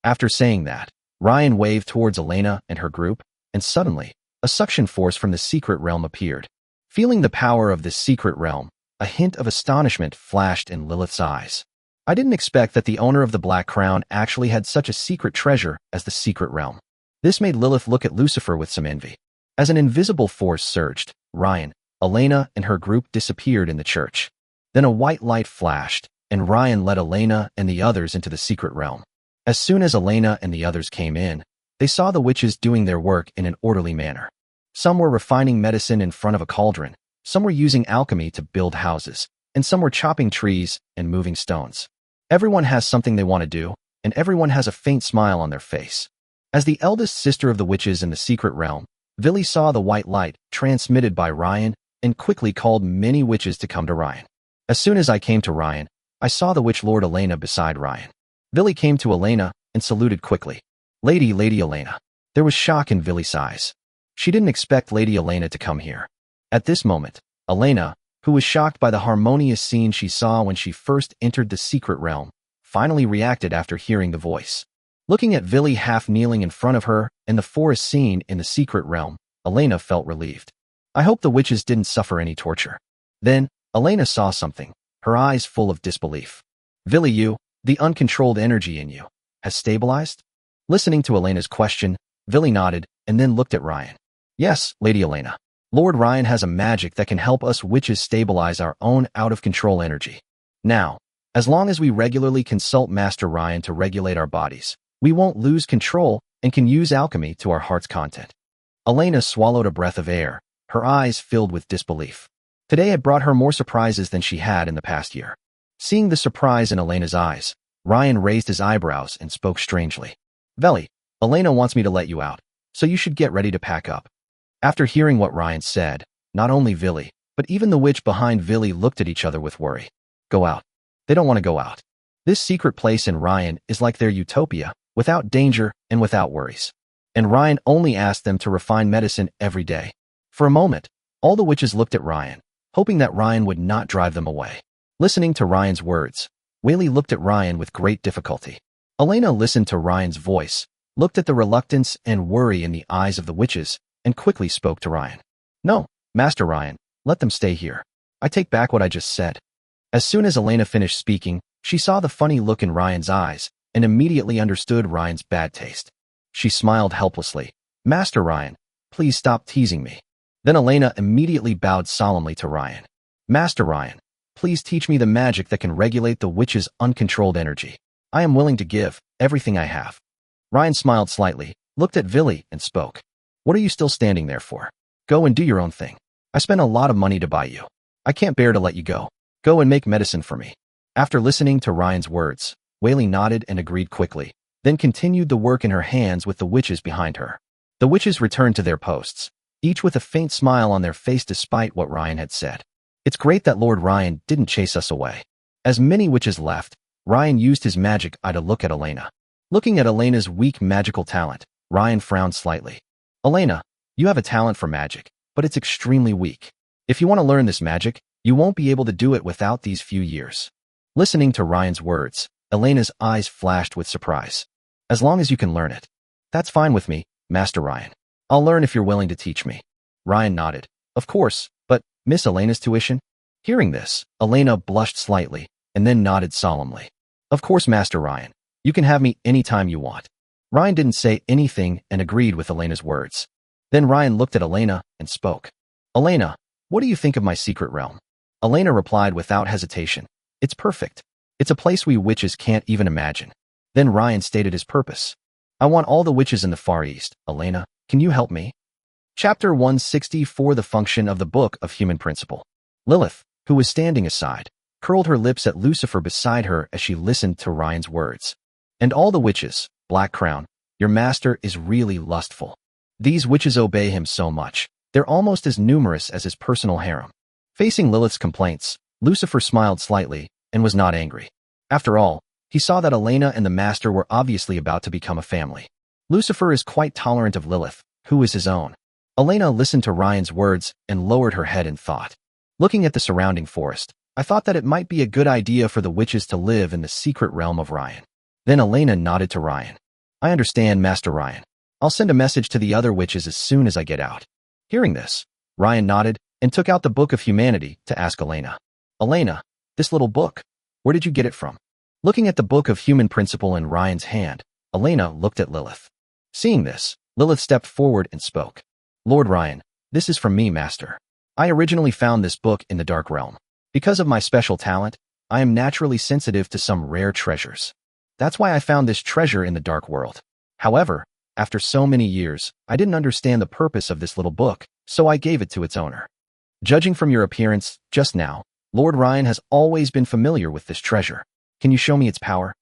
After saying that, Ryan waved towards Elena and her group, and suddenly, a suction force from the secret realm appeared. Feeling the power of this secret realm, a hint of astonishment flashed in Lilith's eyes. I didn't expect that the owner of the Black Crown actually had such a secret treasure as the secret realm. This made Lilith look at Lucifer with some envy. As an invisible force surged, Ryan, Elena, and her group disappeared in the church. Then a white light flashed, and Ryan led Elena and the others into the secret realm. As soon as Elena and the others came in, they saw the witches doing their work in an orderly manner. Some were refining medicine in front of a cauldron, some were using alchemy to build houses, and some were chopping trees and moving stones. Everyone has something they want to do, and everyone has a faint smile on their face. As the eldest sister of the witches in the secret realm, Villy saw the white light transmitted by Ryan and quickly called many witches to come to Ryan. As soon as I came to Ryan, I saw the witch Lord Elena beside Ryan. Villy came to Elena and saluted quickly. Lady Elena. There was shock in Villy's eyes. She didn't expect Lady Elena to come here. At this moment, Elena, who was shocked by the harmonious scene she saw when she first entered the secret realm, finally reacted after hearing the voice. Looking at Villy half kneeling in front of her and the forest scene in the secret realm, Elena felt relieved. I hope the witches didn't suffer any torture. Then, Elena saw something, her eyes full of disbelief. Villy, the uncontrolled energy in you, has stabilized? Listening to Elena's question, Villy nodded and then looked at Ryan. Yes, Lady Elena. Lord Ryan has a magic that can help us witches stabilize our own out-of-control energy. Now, as long as we regularly consult Master Ryan to regulate our bodies, we won't lose control and can use alchemy to our heart's content. Elena swallowed a breath of air, her eyes filled with disbelief. Today had brought her more surprises than she had in the past year. Seeing the surprise in Elena's eyes, Ryan raised his eyebrows and spoke strangely. Villy, Elena wants me to let you out, so you should get ready to pack up. After hearing what Ryan said, not only Villy, but even the witch behind Villy looked at each other with worry. Go out. They don't want to go out. This secret place in Ryan is like their utopia, without danger and without worries. And Ryan only asked them to refine medicine every day. For a moment, all the witches looked at Ryan, hoping that Ryan would not drive them away. Listening to Ryan's words, Whaley looked at Ryan with great difficulty. Elena listened to Ryan's voice, looked at the reluctance and worry in the eyes of the witches, and quickly spoke to Ryan. No, Master Ryan, let them stay here. I take back what I just said. As soon as Elena finished speaking, she saw the funny look in Ryan's eyes and immediately understood Ryan's bad taste. She smiled helplessly. Master Ryan, please stop teasing me. Then Elena immediately bowed solemnly to Ryan. Master Ryan, please teach me the magic that can regulate the witch's uncontrolled energy. I am willing to give everything I have. Ryan smiled slightly, looked at Villy, and spoke. What are you still standing there for? Go and do your own thing. I spent a lot of money to buy you. I can't bear to let you go. Go and make medicine for me. After listening to Ryan's words, Whaley nodded and agreed quickly, then continued the work in her hands with the witches behind her. The witches returned to their posts, each with a faint smile on their face despite what Ryan had said. It's great that Lord Ryan didn't chase us away. As many witches left, Ryan used his magic eye to look at Elena. Looking at Elena's weak magical talent, Ryan frowned slightly. Elena, you have a talent for magic, but it's extremely weak. If you want to learn this magic, you won't be able to do it without these few years. Listening to Ryan's words, Elena's eyes flashed with surprise. As long as you can learn it. That's fine with me, Master Ryan. I'll learn if you're willing to teach me. Ryan nodded. Of course, but Miss Elena's tuition? Hearing this, Elena blushed slightly and then nodded solemnly. Of course, Master Ryan. You can have me anytime you want. Ryan didn't say anything and agreed with Elena's words. Then Ryan looked at Elena and spoke. Elena, what do you think of my secret realm? Elena replied without hesitation. It's perfect. It's a place we witches can't even imagine. Then Ryan stated his purpose. I want all the witches in the Far East. Elena, can you help me? Chapter 164. The function of the Book of Human Principle. Lilith, who was standing aside, curled her lips at Lucifer beside her as she listened to Ryan's words. And all the witches, Black Crown, your master is really lustful. These witches obey him so much, they're almost as numerous as his personal harem. Facing Lilith's complaints, Lucifer smiled slightly and was not angry. After all, he saw that Elena and the master were obviously about to become a family. Lucifer is quite tolerant of Lilith, who is his own. Elena listened to Ryan's words and lowered her head in thought. Looking at the surrounding forest, I thought that it might be a good idea for the witches to live in the secret realm of Ryan. Then Elena nodded to Ryan. I understand, Master Ryan. I'll send a message to the other witches as soon as I get out. Hearing this, Ryan nodded and took out the Book of Humanity to ask Elena. Elena, this little book, where did you get it from? Looking at the Book of Human Principle in Ryan's hand, Elena looked at Lilith. Seeing this, Lilith stepped forward and spoke. Lord Ryan, this is from me, Master. I originally found this book in the Dark Realm. Because of my special talent, I am naturally sensitive to some rare treasures. That's why I found this treasure in the Dark World. However, after so many years, I didn't understand the purpose of this little book, so I gave it to its owner. Judging from your appearance just now, Lord Ryan has always been familiar with this treasure. Can you show me its power?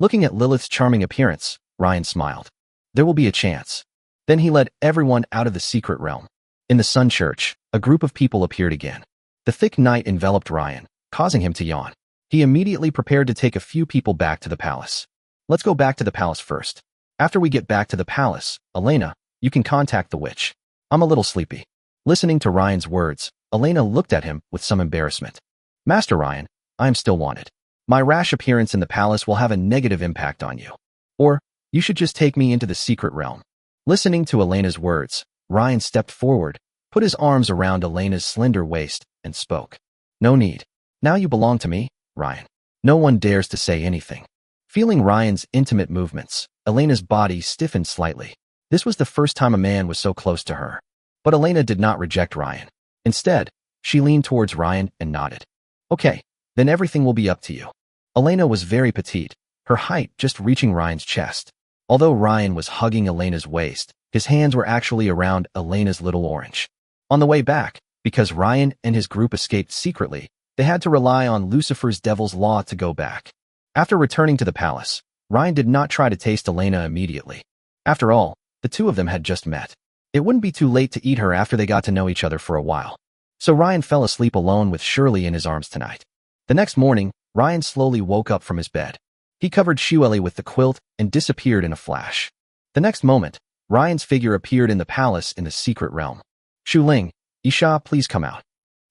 Looking at Lilith's charming appearance, Ryan smiled. There will be a chance. Then he led everyone out of the secret realm. In the Sun Church, a group of people appeared again. The thick night enveloped Ryan, causing him to yawn. He immediately prepared to take a few people back to the palace. Let's go back to the palace first. After we get back to the palace, Elena, you can contact the witch. I'm a little sleepy. Listening to Ryan's words, Elena looked at him with some embarrassment. Master Ryan, I am still wanted. My rash appearance in the palace will have a negative impact on you. Or, you should just take me into the secret realm. Listening to Elena's words, Ryan stepped forward, put his arms around Elena's slender waist, and spoke. No need. Now you belong to me, Ryan. No one dares to say anything. Feeling Ryan's intimate movements, Elena's body stiffened slightly. This was the first time a man was so close to her. But Elena did not reject Ryan. Instead, she leaned towards Ryan and nodded. Okay, then everything will be up to you. Elena was very petite, her height just reaching Ryan's chest. Although Ryan was hugging Elena's waist, his hands were actually around Elena's little orange. On the way back, because Ryan and his group escaped secretly, they had to rely on Lucifer's devil's law to go back. After returning to the palace, Ryan did not try to taste Elena immediately. After all, the two of them had just met. It wouldn't be too late to eat her after they got to know each other for a while. So Ryan fell asleep alone with Shirley in his arms tonight. The next morning, Ryan slowly woke up from his bed. He covered Shueli with the quilt and disappeared in a flash. The next moment, Ryan's figure appeared in the palace in the secret realm. Shu Ling, Isha, please come out.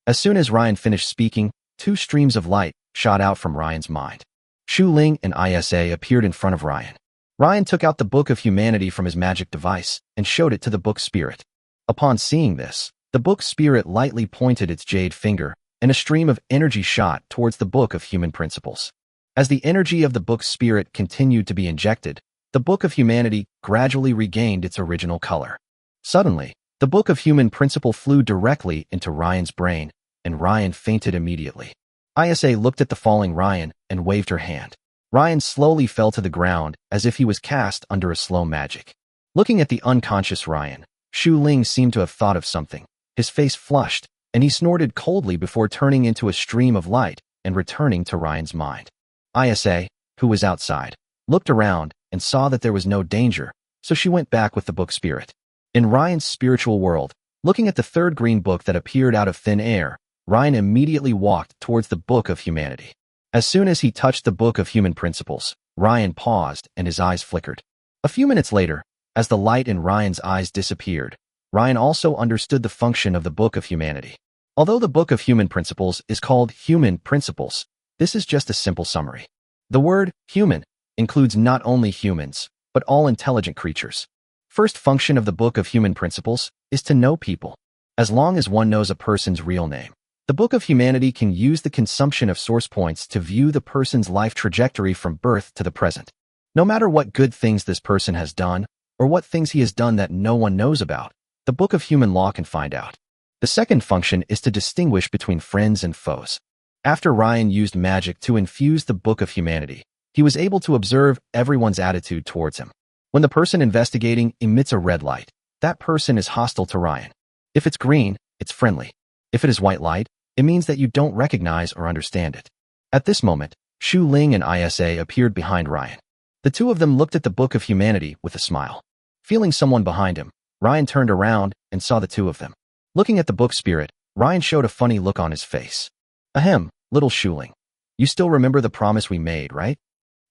As soon as Ryan finished speaking, two streams of light shot out from Ryan's mind. Shu Ling and Isa appeared in front of Ryan. Ryan took out the Book of Humanity from his magic device and showed it to the Book Spirit. Upon seeing this, the Book Spirit lightly pointed its jade finger, and a stream of energy shot towards the Book of Human Principles. As the energy of the Book Spirit continued to be injected, the Book of Humanity gradually regained its original color. Suddenly, the Book of Human Principle flew directly into Ryan's brain, and Ryan fainted immediately. Isa looked at the falling Ryan and waved her hand. Ryan slowly fell to the ground as if he was cast under a slow magic. Looking at the unconscious Ryan, Shu Ling seemed to have thought of something. His face flushed, and he snorted coldly before turning into a stream of light and returning to Ryan's mind. Isa, who was outside, looked around and saw that there was no danger, so she went back with the Book Spirit. In Ryan's spiritual world, looking at the third green book that appeared out of thin air, Ryan immediately walked towards the Book of Humanity. As soon as he touched the Book of Human Principles, Ryan paused and his eyes flickered. A few minutes later, as the light in Ryan's eyes disappeared, Ryan also understood the function of the Book of Humanity. Although the Book of Human Principles is called Human Principles, this is just a simple summary. The word human includes not only humans, but all intelligent creatures. First function of the Book of Human Principles is to know people. As long as one knows a person's real name, the Book of Humanity can use the consumption of source points to view the person's life trajectory from birth to the present. No matter what good things this person has done, or what things he has done that no one knows about, the Book of Human Law can find out. The second function is to distinguish between friends and foes. After Ryan used magic to infuse the Book of Humanity, he was able to observe everyone's attitude towards him. When the person investigating emits a red light, that person is hostile to Ryan. If it's green, it's friendly. If it is white light, it means that you don't recognize or understand it. At this moment, Shu Ling and Isa appeared behind Ryan. The two of them looked at the Book of Humanity with a smile. Feeling someone behind him, Ryan turned around and saw the two of them. Looking at the Book Spirit, Ryan showed a funny look on his face. Ahem, little Shu Ling. You still remember the promise we made, right?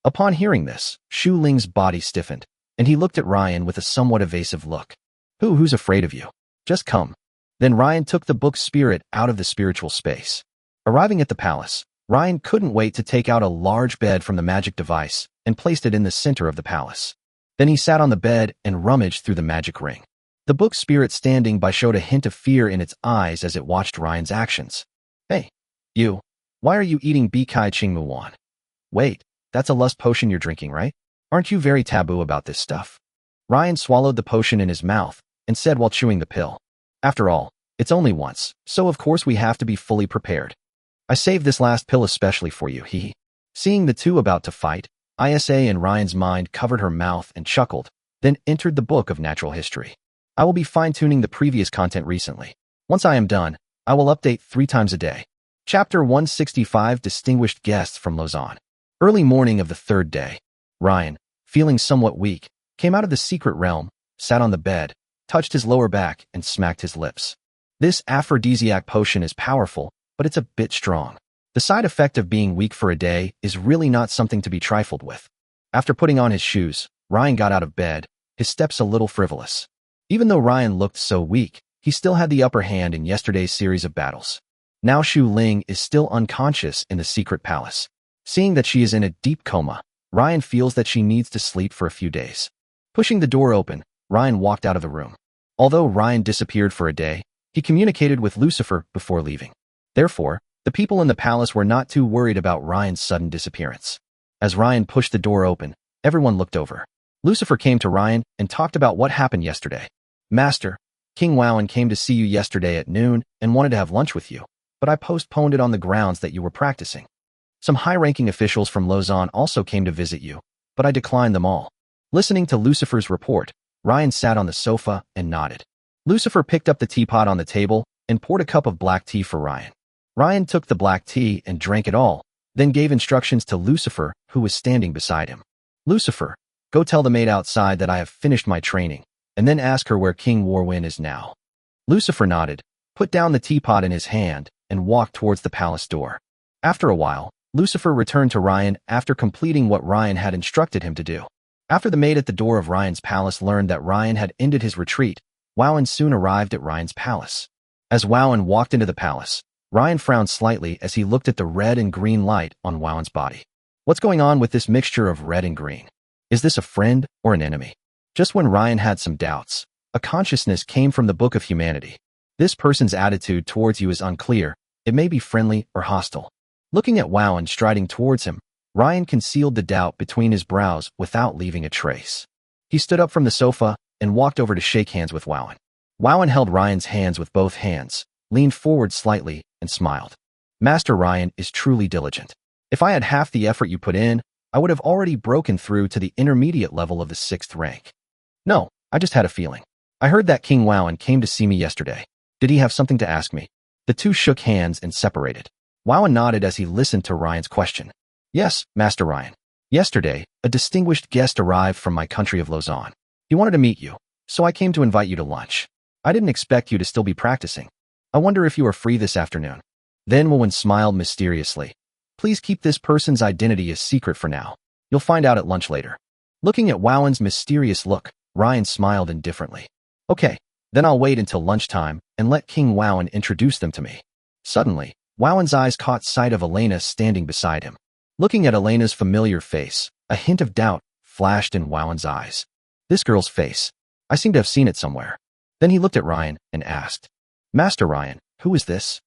Upon hearing this, Shu Ling's body stiffened, and he looked at Ryan with a somewhat evasive look. Who's afraid of you? Just come. Then Ryan took the Book Spirit out of the spiritual space. Arriving at the palace, Ryan couldn't wait to take out a large bed from the magic device and placed it in the center of the palace. Then he sat on the bed and rummaged through the magic ring. The Book Spirit standing by showed a hint of fear in its eyes as it watched Ryan's actions. Hey, you, why are you eating Bikai Qingmu Wan? Wait, that's a lust potion you're drinking, right? Aren't you very taboo about this stuff? Ryan swallowed the potion in his mouth and said while chewing the pill. After all, it's only once, so of course we have to be fully prepared. I saved this last pill especially for you, hee. Seeing the two about to fight, Isa and Ryan's mind covered her mouth and chuckled, then entered the Book of Natural History. I will be fine-tuning the previous content recently. Once I am done, I will update 3 times a day. Chapter 165 Distinguished Guests from Lausanne. Early morning of the third day, Ryan, feeling somewhat weak, came out of the secret realm, sat on the bed, touched his lower back, and smacked his lips. This aphrodisiac potion is powerful, but it's a bit strong. The side effect of being weak for a day is really not something to be trifled with. After putting on his shoes, Ryan got out of bed, his steps a little frivolous. Even though Ryan looked so weak, he still had the upper hand in yesterday's series of battles. Now Xu Ling is still unconscious in the secret palace. Seeing that she is in a deep coma, Ryan feels that she needs to sleep for a few days. Pushing the door open, Ryan walked out of the room. Although Ryan disappeared for a day, he communicated with Lucifer before leaving. Therefore, the people in the palace were not too worried about Ryan's sudden disappearance. As Ryan pushed the door open, everyone looked over. Lucifer came to Ryan and talked about what happened yesterday. Master, King Wauen came to see you yesterday at noon and wanted to have lunch with you, but I postponed it on the grounds that you were practicing. Some high-ranking officials from Lausanne also came to visit you, but I declined them all. Listening to Lucifer's report, Ryan sat on the sofa and nodded. Lucifer picked up the teapot on the table and poured a cup of black tea for Ryan. Ryan took the black tea and drank it all, then gave instructions to Lucifer, who was standing beside him. Lucifer, go tell the maid outside that I have finished my training, and then ask her where King Wauen is now. Lucifer nodded, put down the teapot in his hand, and walked towards the palace door. After a while, Lucifer returned to Ryan after completing what Ryan had instructed him to do. After the maid at the door of Ryan's palace learned that Ryan had ended his retreat, Wauen soon arrived at Ryan's palace. As Wauen walked into the palace, Ryan frowned slightly as he looked at the red and green light on Wauen's body. What's going on with this mixture of red and green? Is this a friend or an enemy? Just when Ryan had some doubts, a consciousness came from the Book of Humanity. This person's attitude towards you is unclear. It may be friendly or hostile. Looking at Wauen striding towards him, Ryan concealed the doubt between his brows without leaving a trace. He stood up from the sofa and walked over to shake hands with Wauen. Wauen held Ryan's hands with both hands, leaned forward slightly, and smiled. Master Ryan is truly diligent. If I had half the effort you put in, I would have already broken through to the intermediate level of the 6th rank. No, I just had a feeling. I heard that King Wauen came to see me yesterday. Did he have something to ask me? The two shook hands and separated. Wauen nodded as he listened to Ryan's question. Yes, Master Ryan. Yesterday, a distinguished guest arrived from my country of Lausanne. He wanted to meet you, so I came to invite you to lunch. I didn't expect you to still be practicing. I wonder if you are free this afternoon. Then Wauen smiled mysteriously. Please keep this person's identity a secret for now. You'll find out at lunch later. Looking at Wauen's mysterious look, Ryan smiled indifferently. Okay, then I'll wait until lunchtime and let King Wauen introduce them to me. Suddenly, Wauen's eyes caught sight of Elena standing beside him. Looking at Elena's familiar face, a hint of doubt flashed in Wauen's eyes. This girl's face. I seem to have seen it somewhere. Then he looked at Ryan and asked, Master Ryan, who is this?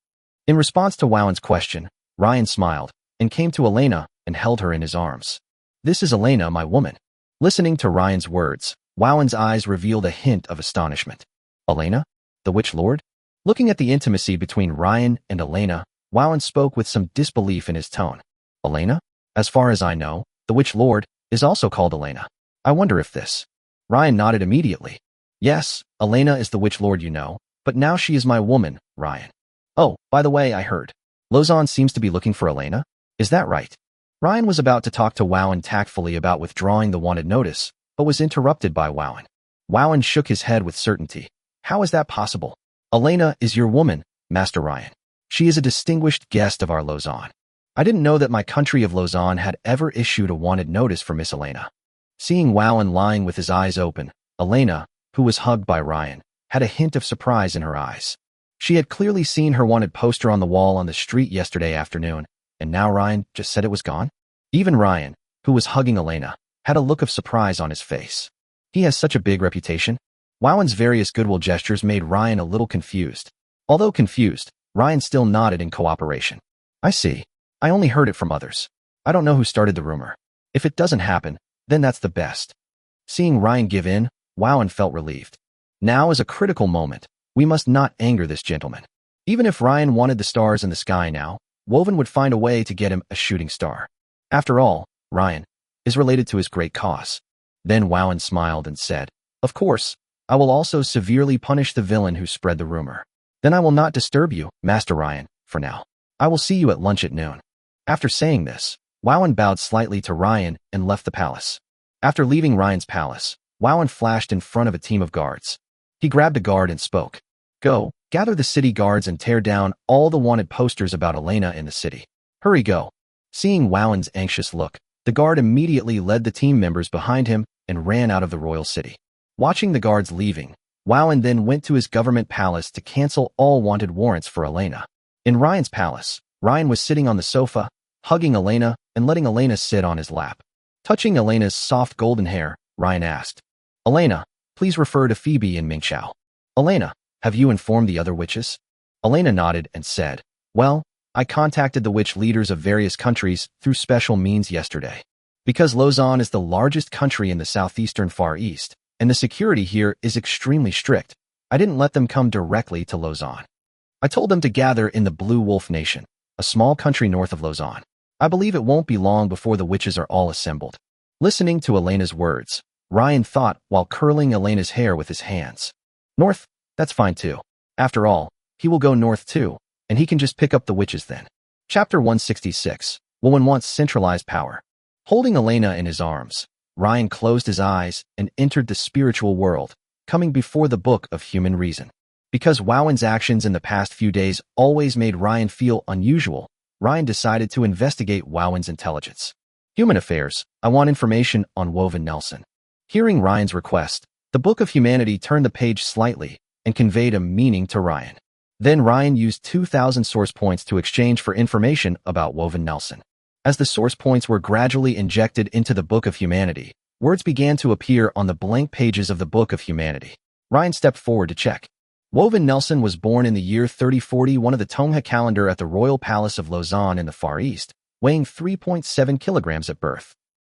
In response to Wauen's question, Ryan smiled and came to Elena and held her in his arms. This is Elena, my woman. Listening to Ryan's words, Wauen's eyes revealed a hint of astonishment. Elena? The Witch Lord? Looking at the intimacy between Ryan and Elena, Wauen spoke with some disbelief in his tone. Elena? As far as I know, the Witch Lord is also called Elena. I wonder if this. Ryan nodded immediately. Yes, Elena is the Witch Lord you know, but now she is my woman, Ryan. Oh, by the way, I heard. Lausanne seems to be looking for Elena. Is that right? Ryan was about to talk to Wauen tactfully about withdrawing the wanted notice, but was interrupted by Wauen. Wauen shook his head with certainty. How is that possible? Elena is your woman, Master Ryan. She is a distinguished guest of our Lausanne. I didn't know that my country of Lausanne had ever issued a wanted notice for Miss Elena. Seeing Wauen lying with his eyes open, Elena, who was hugged by Ryan, had a hint of surprise in her eyes. She had clearly seen her wanted poster on the wall on the street yesterday afternoon, and now Ryan just said it was gone? Even Ryan, who was hugging Elena, had a look of surprise on his face. He has such a big reputation. Wauen's various goodwill gestures made Ryan a little confused. Although confused, Ryan still nodded in cooperation. I see. I only heard it from others. I don't know who started the rumor. If it doesn't happen, then that's the best. Seeing Ryan give in, Wauen felt relieved. Now is a critical moment. We must not anger this gentleman. Even if Ryan wanted the stars in the sky now, Woven would find a way to get him a shooting star. After all, Ryan is related to his great cause. Then Wauen smiled and said, Of course, I will also severely punish the villain who spread the rumor. Then I will not disturb you, Master Ryan, for now. I will see you at lunch at noon. After saying this, Wauen bowed slightly to Ryan and left the palace. After leaving Ryan's palace, Wauen flashed in front of a team of guards. He grabbed a guard and spoke. Go, gather the city guards and tear down all the wanted posters about Elena in the city. Hurry, go. Seeing Wowen's anxious look, the guard immediately led the team members behind him and ran out of the royal city. Watching the guards leaving, Wowen then went to his government palace to cancel all wanted warrants for Elena. In Ryan's palace, Ryan was sitting on the sofa, hugging Elena and letting Elena sit on his lap. Touching Elena's soft golden hair, Ryan asked, Elena, please refer to Phoebe and Mingqiao. Elena, have you informed the other witches? Elena nodded and said, well, I contacted the witch leaders of various countries through special means yesterday. Because Lausanne is the largest country in the southeastern Far East, and the security here is extremely strict, I didn't let them come directly to Lausanne. I told them to gather in the Blue Wolf Nation, a small country north of Lausanne. I believe it won't be long before the witches are all assembled. Listening to Elena's words, Ryan thought while curling Elena's hair with his hands. North? That's fine too. After all, he will go north too, and he can just pick up the witches then. Chapter 166. Wowen wants centralized power. Holding Elena in his arms, Ryan closed his eyes and entered the spiritual world, coming before the book of human reason. Because Wowen's actions in the past few days always made Ryan feel unusual, Ryan decided to investigate Wowen's intelligence. Human affairs, I want information on Woven Nelson. Hearing Ryan's request, the Book of Humanity turned the page slightly and conveyed a meaning to Ryan. Then Ryan used 2,000 source points to exchange for information about Woven Nelson. As the source points were gradually injected into the Book of Humanity, words began to appear on the blank pages of the Book of Humanity. Ryan stepped forward to check. Woven Nelson was born in the year 3041 of the Tongha calendar at the Royal Palace of Lausanne in the Far East, weighing 3.7 kilograms at birth.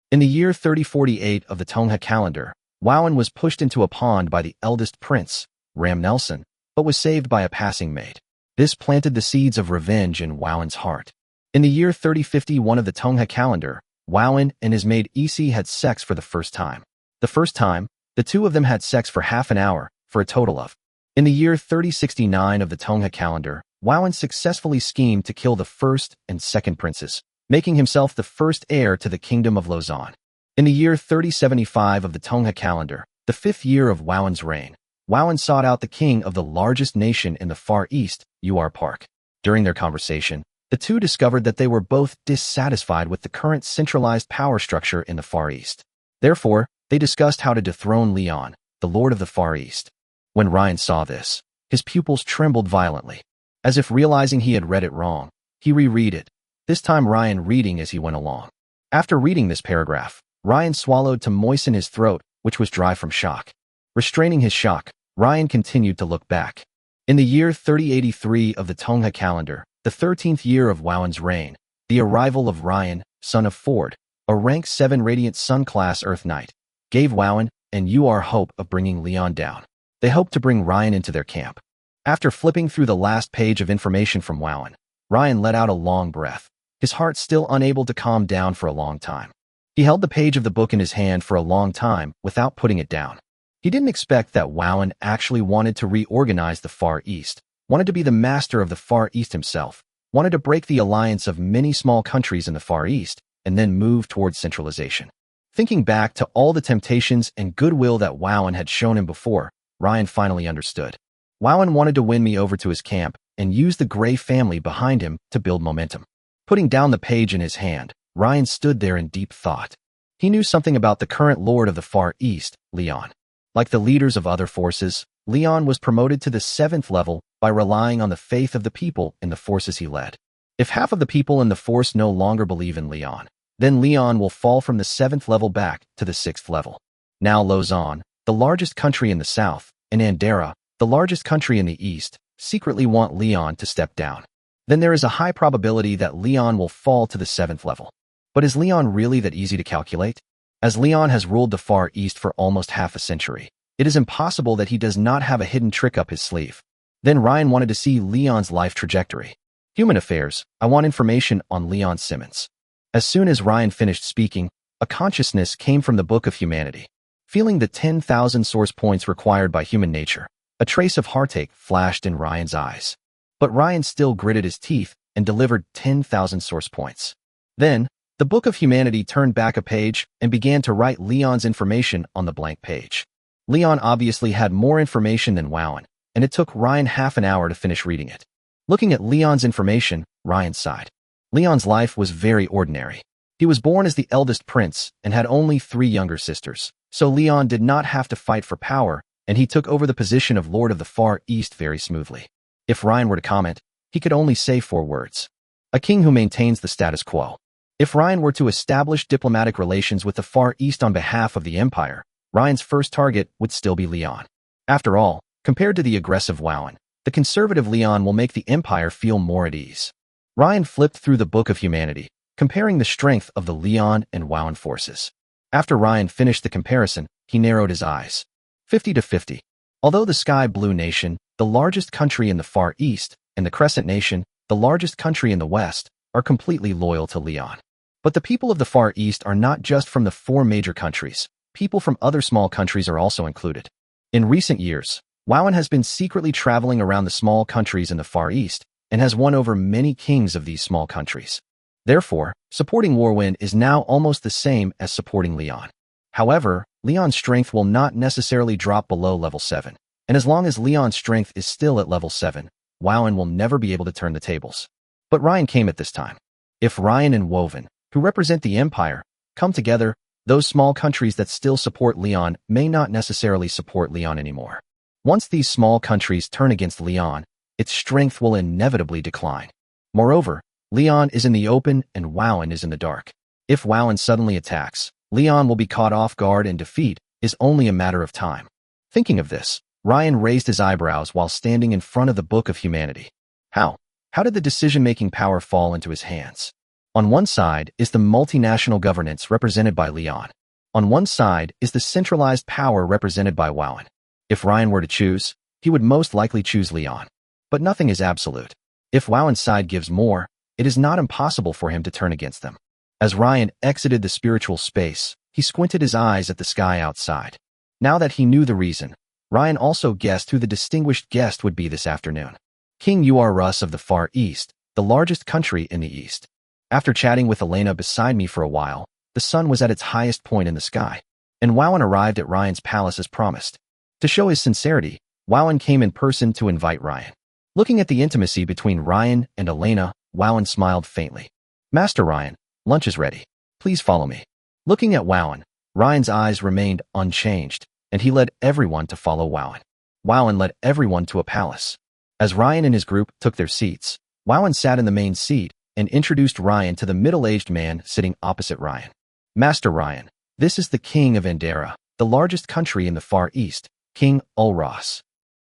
In the year 3048 of the Tongha calendar, Wowen was pushed into a pond by the eldest prince, Ram Nelson, but was saved by a passing maid. This planted the seeds of revenge in Wowen's heart. In the year 3051 of the Tongha calendar, Wowen and his maid Isi had sex for the first time. The first time, the two of them had sex for half an hour, for a total of. In the year 3069 of the Tongha calendar, Wowen successfully schemed to kill the first and second princes, making himself the first heir to the kingdom of Lausanne. In the year 3075 of the Tongha calendar, the 5th year of Wowen's reign, Wowen sought out the king of the largest nation in the Far East, Uar Park. During their conversation, the two discovered that they were both dissatisfied with the current centralized power structure in the Far East. Therefore, they discussed how to dethrone Leon, the Lord of the Far East. When Ryan saw this, his pupils trembled violently. As if realizing he had read it wrong, he reread it, this time Ryan reading as he went along. After reading this paragraph, Ryan swallowed to moisten his throat, which was dry from shock. Restraining his shock, Ryan continued to look back. In the year 3083 of the Tongha calendar, the 13th year of Wowen's reign, the arrival of Ryan, son of Ford, a rank 7 Radiant Sun class Earth Knight, gave Wowen and Uar hope of bringing Leon down. They hoped to bring Ryan into their camp. After flipping through the last page of information from Wowen, Ryan let out a long breath, his heart still unable to calm down for a long time. He held the page of the book in his hand for a long time without putting it down. He didn't expect that Wowen actually wanted to reorganize the Far East, wanted to be the master of the Far East himself, wanted to break the alliance of many small countries in the Far East, and then move towards centralization. Thinking back to all the temptations and goodwill that Wowen had shown him before, Ryan finally understood. Wowen wanted to win me over to his camp and use the Grey family behind him to build momentum. Putting down the page in his hand, Ryan stood there in deep thought. He knew something about the current lord of the Far East, Leon. Like the leaders of other forces, Leon was promoted to the 7th level by relying on the faith of the people in the forces he led. If half of the people in the force no longer believe in Leon, then Leon will fall from the 7th level back to the 6th level. Now Lausanne, the largest country in the south, and Andera, the largest country in the east, secretly want Leon to step down. Then there is a high probability that Leon will fall to the 7th level. But is Leon really that easy to calculate? As Leon has ruled the Far East for almost half a century, it is impossible that he does not have a hidden trick up his sleeve. Then Ryan wanted to see Leon's life trajectory. Human affairs, I want information on Leon Simmons. As soon as Ryan finished speaking, a consciousness came from the Book of Humanity. Feeling the 10,000 source points required by human nature, a trace of heartache flashed in Ryan's eyes. But Ryan still gritted his teeth and delivered 10,000 source points. Then, the Book of Humanity turned back a page and began to write Leon's information on the blank page. Leon obviously had more information than Wowen, and it took Ryan half an hour to finish reading it. Looking at Leon's information, Ryan sighed. Leon's life was very ordinary. He was born as the eldest prince and had only 3 younger sisters, so Leon did not have to fight for power, and he took over the position of Lord of the Far East very smoothly. If Ryan were to comment, he could only say 4 words. A king who maintains the status quo. If Ryan were to establish diplomatic relations with the Far East on behalf of the Empire, Ryan's first target would still be Leon. After all, compared to the aggressive Wowen, the conservative Leon will make the Empire feel more at ease. Ryan flipped through the Book of Humanity, comparing the strength of the Leon and Wowen forces. After Ryan finished the comparison, he narrowed his eyes. 50-50. Although the Sky Blue Nation, the largest country in the Far East, and the Crescent Nation, the largest country in the West, are completely loyal to Leon. But the people of the Far East are not just from the 4 major countries. People from other small countries are also included. In recent years, Wowen has been secretly traveling around the small countries in the Far East and has won over many kings of these small countries. Therefore, supporting Warwind is now almost the same as supporting Leon. However, Leon's strength will not necessarily drop below level 7, and as long as Leon's strength is still at level 7, Wowen will never be able to turn the tables. But Ryan came at this time. If Ryan and Woven, who represent the Empire, come together, those small countries that still support Leon may not necessarily support Leon anymore. Once these small countries turn against Leon, its strength will inevitably decline. Moreover, Leon is in the open and Wowen is in the dark. If Wowen suddenly attacks, Leon will be caught off guard and defeat is only a matter of time. Thinking of this, Ryan raised his eyebrows while standing in front of the Book of Humanity. How did the decision-making power fall into his hands? On one side is the multinational governance represented by Leon. On one side is the centralized power represented by Wowen. If Ryan were to choose, he would most likely choose Leon. But nothing is absolute. If Wowen's side gives more, it is not impossible for him to turn against them. As Ryan exited the spiritual space, he squinted his eyes at the sky outside. Now that he knew the reason, Ryan also guessed who the distinguished guest would be this afternoon. King Urus of the Far East, the largest country in the East. After chatting with Elena beside me for a while, the sun was at its highest point in the sky, and Wowen arrived at Ryan's palace as promised. To show his sincerity, Wowen came in person to invite Ryan. Looking at the intimacy between Ryan and Elena, Wowen smiled faintly. Master Ryan, lunch is ready. Please follow me. Looking at Wowen, Ryan's eyes remained unchanged, and he led everyone to follow Wowen. Wowen led everyone to a palace. As Ryan and his group took their seats, Wowen sat in the main seat and introduced Ryan to the middle-aged man sitting opposite Ryan. Master Ryan, this is the king of Andera, the largest country in the Far East, King Ulros.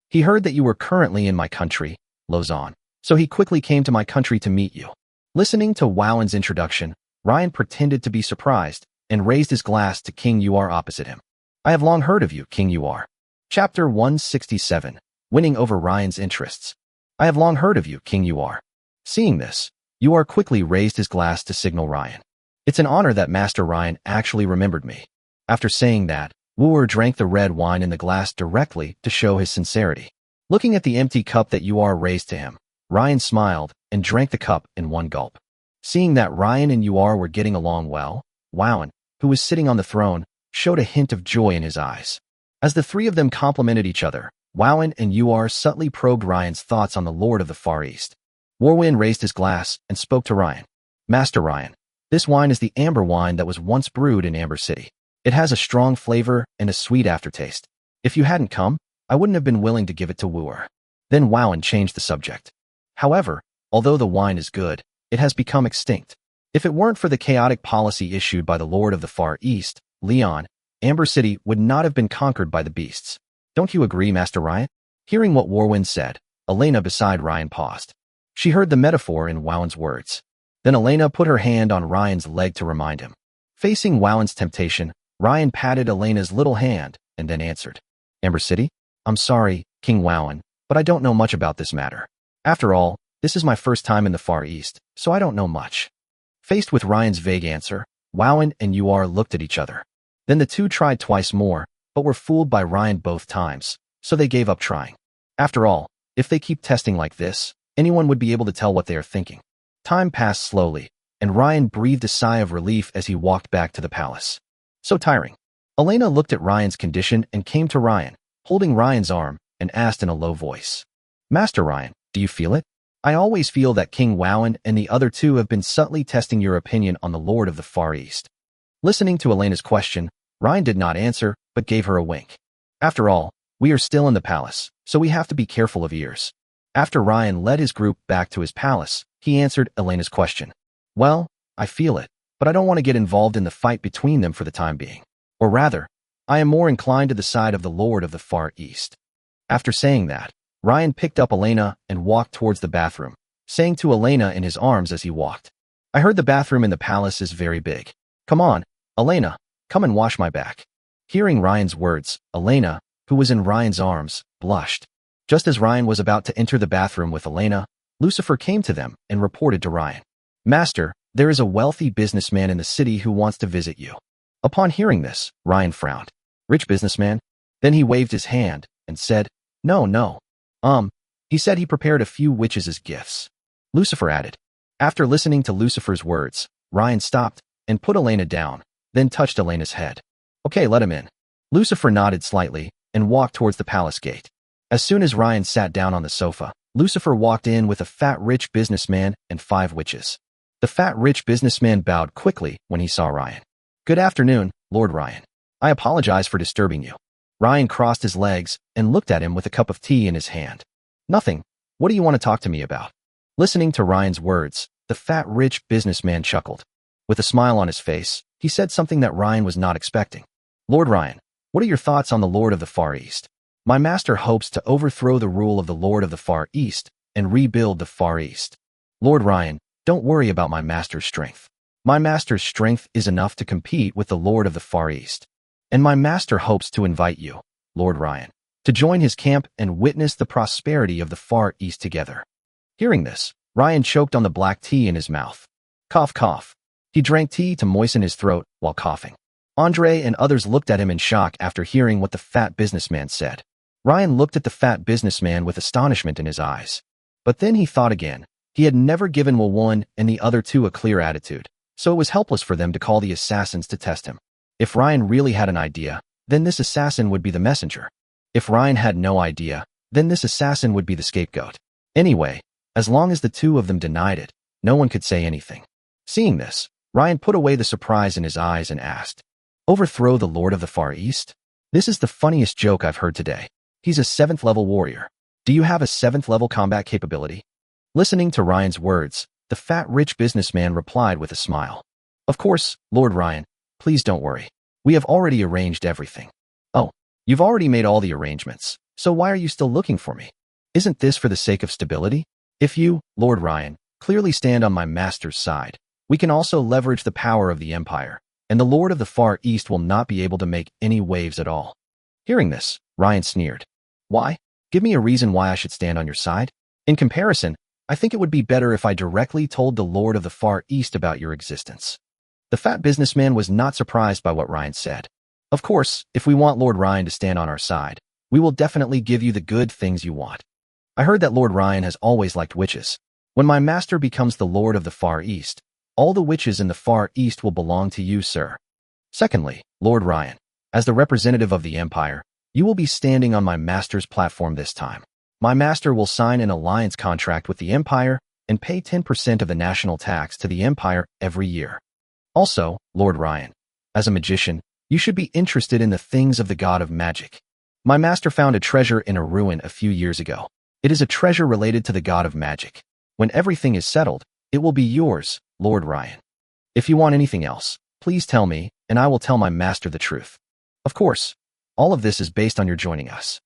He heard that you were currently in my country, Lozon, so he quickly came to my country to meet you. Listening to Wowen's introduction, Ryan pretended to be surprised and raised his glass to King Ur opposite him. I have long heard of you, King Ur. Chapter 167, Winning Over Ryan's Interests. I have long heard of you, King Ur. Seeing this, Ur quickly raised his glass to signal Ryan. It's an honor that Master Ryan actually remembered me. After saying that, Ur drank the red wine in the glass directly to show his sincerity. Looking at the empty cup that Ur raised to him, Ryan smiled and drank the cup in one gulp. Seeing that Ryan and Ur were getting along well, Wowen, who was sitting on the throne, showed a hint of joy in his eyes. As the 3 of them complimented each other, Wowen and Ur subtly probed Ryan's thoughts on the Lord of the Far East. Warwind raised his glass and spoke to Ryan. Master Ryan, this wine is the amber wine that was once brewed in Amber City. It has a strong flavor and a sweet aftertaste. If you hadn't come, I wouldn't have been willing to give it to Ur. Then Wowen changed the subject. However, although the wine is good, it has become extinct. If it weren't for the chaotic policy issued by the Lord of the Far East, Leon, Amber City would not have been conquered by the beasts. Don't you agree, Master Ryan? Hearing what Warwind said, Elena beside Ryan paused. She heard the metaphor in Wowen's words. Then Elena put her hand on Ryan's leg to remind him. Facing Wowen's temptation, Ryan patted Elena's little hand and then answered. Amber City? I'm sorry, King Wowen, but I don't know much about this matter. After all, this is my first time in the Far East, so I don't know much. Faced with Ryan's vague answer, Wowen and Ur looked at each other. Then the 2 tried twice more, but were fooled by Ryan both times, so they gave up trying. After all, if they keep testing like this, anyone would be able to tell what they are thinking. Time passed slowly, and Ryan breathed a sigh of relief as he walked back to the palace. So tiring. Elena looked at Ryan's condition and came to Ryan, holding Ryan's arm, and asked in a low voice, "Master Ryan, do you feel it? I always feel that King Wowan and the other two have been subtly testing your opinion on the Lord of the Far East." Listening to Elena's question, Ryan did not answer, but gave her a wink. After all, we are still in the palace, so we have to be careful of ears. After Ryan led his group back to his palace, he answered Elena's question. "Well, I feel it, but I don't want to get involved in the fight between them for the time being. Or rather, I am more inclined to the side of the Lord of the Far East." After saying that, Ryan picked up Elena and walked towards the bathroom, saying to Elena in his arms as he walked, "I heard the bathroom in the palace is very big. Come on, Elena, come and wash my back." Hearing Ryan's words, Elena, who was in Ryan's arms, blushed. Just as Ryan was about to enter the bathroom with Elena, Lucifer came to them and reported to Ryan, "Master, there is a wealthy businessman in the city who wants to visit you." Upon hearing this, Ryan frowned. "Rich businessman?" Then he waved his hand and said, No. He said he prepared a few witches as gifts." Lucifer added. After listening to Lucifer's words, Ryan stopped and put Elena down, then touched Elena's head. "Okay, let him in." Lucifer nodded slightly and walked towards the palace gate. As soon as Ryan sat down on the sofa, Lucifer walked in with a fat rich businessman and 5 witches. The fat rich businessman bowed quickly when he saw Ryan. "Good afternoon, Lord Ryan. I apologize for disturbing you." Ryan crossed his legs and looked at him with a cup of tea in his hand. "Nothing. What do you want to talk to me about?" Listening to Ryan's words, the fat rich businessman chuckled. With a smile on his face, he said something that Ryan was not expecting. "Lord Ryan, what are your thoughts on the Lord of the Far East? My master hopes to overthrow the rule of the Lord of the Far East and rebuild the Far East. Lord Ryan, don't worry about my master's strength. My master's strength is enough to compete with the Lord of the Far East. And my master hopes to invite you, Lord Ryan, to join his camp and witness the prosperity of the Far East together." Hearing this, Ryan choked on the black tea in his mouth. Cough, cough. He drank tea to moisten his throat while coughing. Andre and others looked at him in shock after hearing what the fat businessman said. Ryan looked at the fat businessman with astonishment in his eyes. But then he thought again. He had never given Wowan and the other two a clear attitude, so it was helpless for them to call the assassins to test him. If Ryan really had an idea, then this assassin would be the messenger. If Ryan had no idea, then this assassin would be the scapegoat. Anyway, as long as the two of them denied it, no one could say anything. Seeing this, Ryan put away the surprise in his eyes and asked, "Overthrow the Lord of the Far East? This is the funniest joke I've heard today. He's a 7th level warrior. Do you have a 7th level combat capability?" Listening to Ryan's words, the fat rich businessman replied with a smile. "Of course, Lord Ryan. Please don't worry. We have already arranged everything." "Oh, you've already made all the arrangements, so why are you still looking for me? Isn't this for the sake of stability? If you, Lord Ryan, clearly stand on my master's side, we can also leverage the power of the Empire, and the Lord of the Far East will not be able to make any waves at all." Hearing this, Ryan sneered. "Why? Give me a reason why I should stand on your side. In comparison, I think it would be better if I directly told the Lord of the Far East about your existence." The fat businessman was not surprised by what Ryan said. "Of course, if we want Lord Ryan to stand on our side, we will definitely give you the good things you want. I heard that Lord Ryan has always liked witches. When my master becomes the Lord of the Far East, all the witches in the Far East will belong to you, sir. Secondly, Lord Ryan, as the representative of the Empire, you will be standing on my master's platform this time. My master will sign an alliance contract with the Empire and pay 10% of the national tax to the Empire every year. Also, Lord Ryan, as a magician, you should be interested in the things of the god of magic. My master found a treasure in a ruin a few years ago. It is a treasure related to the god of magic. When everything is settled, it will be yours, Lord Ryan. If you want anything else, please tell me, and I will tell my master the truth. Of course, all of this is based on your joining us."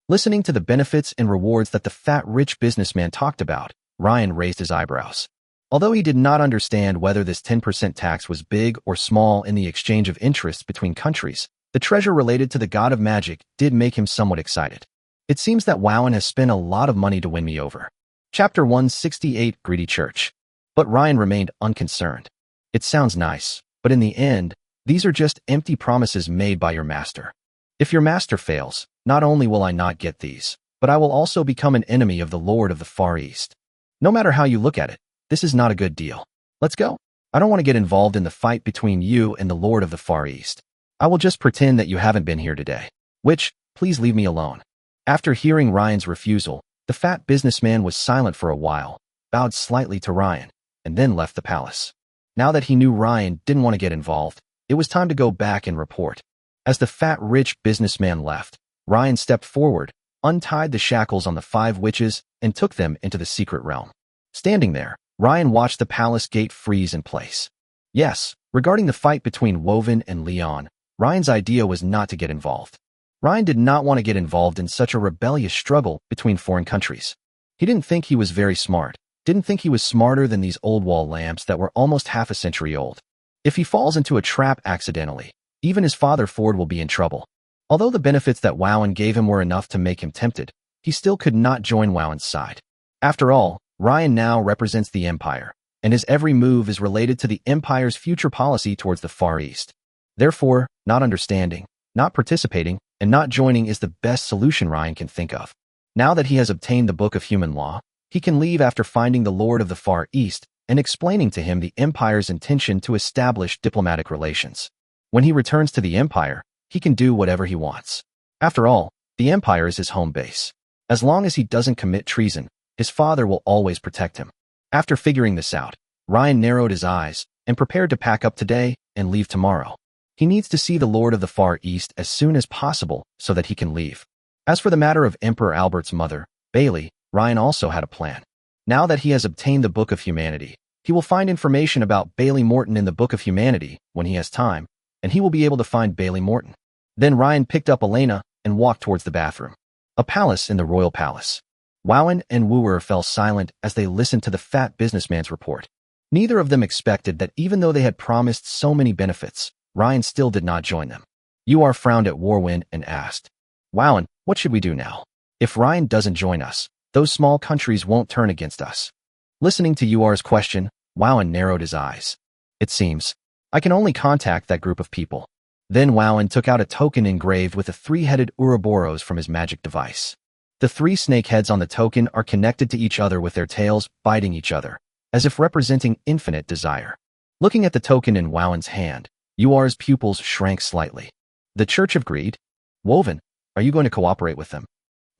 Listening to the benefits and rewards that the fat rich businessman talked about, Ryan raised his eyebrows. Although he did not understand whether this 10% tax was big or small in the exchange of interests between countries, the treasure related to the god of magic did make him somewhat excited. It seems that Wowan has spent a lot of money to win me over. Chapter 168, Greedy Church. But Ryan remained unconcerned. "It sounds nice, but in the end, these are just empty promises made by your master. If your master fails, not only will I not get these, but I will also become an enemy of the Lord of the Far East. No matter how you look at it, this is not a good deal. Let's go. I don't want to get involved in the fight between you and the Lord of the Far East." I will just pretend that you haven't been here today. Witch, please leave me alone. After hearing Ryan's refusal, the fat businessman was silent for a while, bowed slightly to Ryan, and then left the palace. Now that he knew Ryan didn't want to get involved, it was time to go back and report. As the fat rich businessman left, Ryan stepped forward, untied the shackles on the 5 witches, and took them into the secret realm. Standing there, Ryan watched the palace gate freeze in place. Yes, regarding the fight between Woven and Leon, Ryan's idea was not to get involved. Ryan did not want to get involved in such a rebellious struggle between foreign countries. He didn't think he was very smart, didn't think he was smarter than these old wall lamps that were almost half a century old. If he falls into a trap accidentally, even his father Ford will be in trouble. Although the benefits that Wowen gave him were enough to make him tempted, he still could not join Wowen's side. After all, Ryan now represents the Empire, and his every move is related to the Empire's future policy towards the Far East. Therefore, not understanding, not participating, and not joining is the best solution Ryan can think of. Now that he has obtained the Book of Human Law, he can leave after finding the Lord of the Far East and explaining to him the Empire's intention to establish diplomatic relations. When he returns to the Empire, he can do whatever he wants. After all, the Empire is his home base. As long as he doesn't commit treason, his father will always protect him. After figuring this out, Ryan narrowed his eyes and prepared to pack up today and leave tomorrow. He needs to see the Lord of the Far East as soon as possible so that he can leave. As for the matter of Emperor Albert's mother, Bailey, Ryan also had a plan. Now that he has obtained the Book of Humanity, he will find information about Bailey Morton in the Book of Humanity when he has time, and he will be able to find Bailey Morton. Then Ryan picked up Elena and walked towards the bathroom. A palace in the royal palace. Wowen and Wooer fell silent as they listened to the fat businessman's report. Neither of them expected that even though they had promised so many benefits, Ryan still did not join them. Uar frowned at Warwind and asked, Wowen, what should we do now? If Ryan doesn't join us, those small countries won't turn against us. Listening to Uar's question, Wowen narrowed his eyes. It seems, I can only contact that group of people. Then Wowen took out a token engraved with the 3-headed Ouroboros from his magic device. The 3 snake heads on the token are connected to each other with their tails biting each other, as if representing infinite desire. Looking at the token in Wowen's hand, Uar's pupils shrank slightly. The Church of Greed? Woven, are you going to cooperate with them?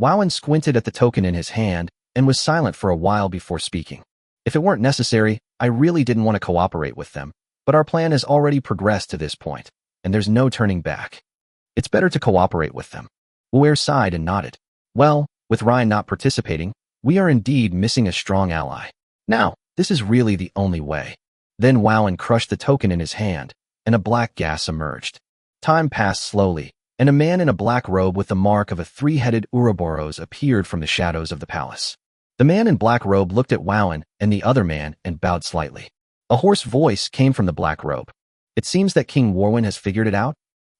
Wowen squinted at the token in his hand and was silent for a while before speaking. If it weren't necessary, I really didn't want to cooperate with them, but our plan has already progressed to this point, and there's no turning back. It's better to cooperate with them. Uer sighed and nodded. Well, with Ryan not participating, we are indeed missing a strong ally. Now, this is really the only way. Then Wowen crushed the token in his hand, and a black gas emerged. Time passed slowly, and a man in a black robe with the mark of a 3-headed Ouroboros appeared from the shadows of the palace. The man in black robe looked at Wowen and the other man and bowed slightly. A hoarse voice came from the black robe. It seems that King Warwin has figured it out.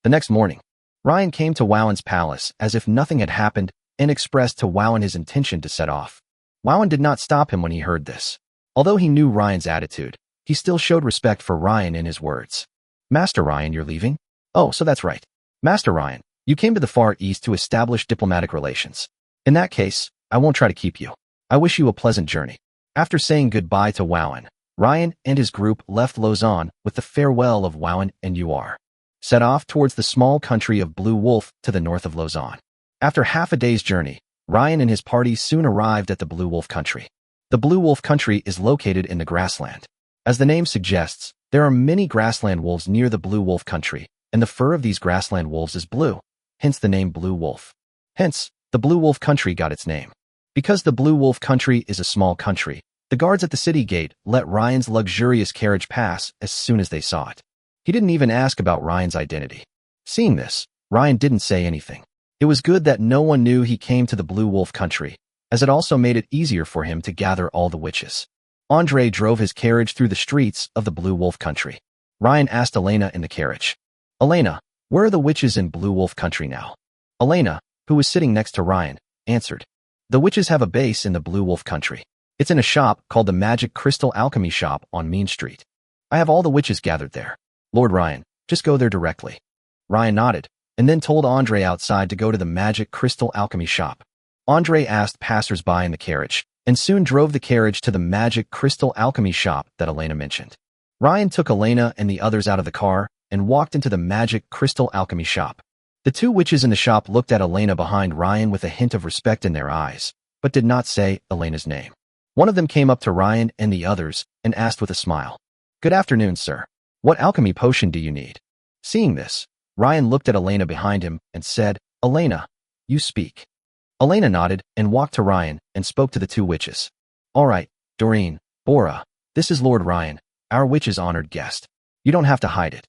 The next morning, Ryan came to Wowen's palace as if nothing had happened and expressed to Wowen his intention to set off. Wowen did not stop him when he heard this. Although he knew Ryan's attitude, he still showed respect for Ryan in his words. Master Ryan, you're leaving? Oh, so that's right. Master Ryan, you came to the Far East to establish diplomatic relations. In that case, I won't try to keep you. I wish you a pleasant journey. After saying goodbye to Wowen, Ryan and his group left Lausanne with the farewell of Wowen and Uar, set off towards the small country of Blue Wolf to the north of Lausanne. After half a day's journey, Ryan and his party soon arrived at the Blue Wolf country. The Blue Wolf country is located in the grassland. As the name suggests, there are many grassland wolves near the Blue Wolf country, and the fur of these grassland wolves is blue, hence the name Blue Wolf. Hence, the Blue Wolf country got its name. Because the Blue Wolf country is a small country, the guards at the city gate let Ryan's luxurious carriage pass as soon as they saw it. He didn't even ask about Ryan's identity. Seeing this, Ryan didn't say anything. It was good that no one knew he came to the Blue Wolf country, as it also made it easier for him to gather all the witches. Andre drove his carriage through the streets of the Blue Wolf country. Ryan asked Elena in the carriage, Elena, where are the witches in Blue Wolf country now? Elena, who was sitting next to Ryan, answered, The witches have a base in the Blue Wolf country. It's in a shop called the Magic Crystal Alchemy Shop on Mean Street. I have all the witches gathered there. Lord Ryan, just go there directly. Ryan nodded, and then told Andre outside to go to the Magic Crystal Alchemy Shop. Andre asked passers-by in the carriage, and soon drove the carriage to the Magic Crystal Alchemy Shop that Elena mentioned. Ryan took Elena and the others out of the car and walked into the magic crystal alchemy shop. The two witches in the shop looked at Elena behind Ryan with a hint of respect in their eyes, but did not say Elena's name. One of them came up to Ryan and the others and asked with a smile, "Good afternoon, sir. What alchemy potion do you need?" Seeing this, Ryan looked at Elena behind him and said, "Elena, you speak." Elena nodded and walked to Ryan and spoke to the two witches. "All right, Doreen, Bora, this is Lord Ryan, our witch's honored guest. You don't have to hide it."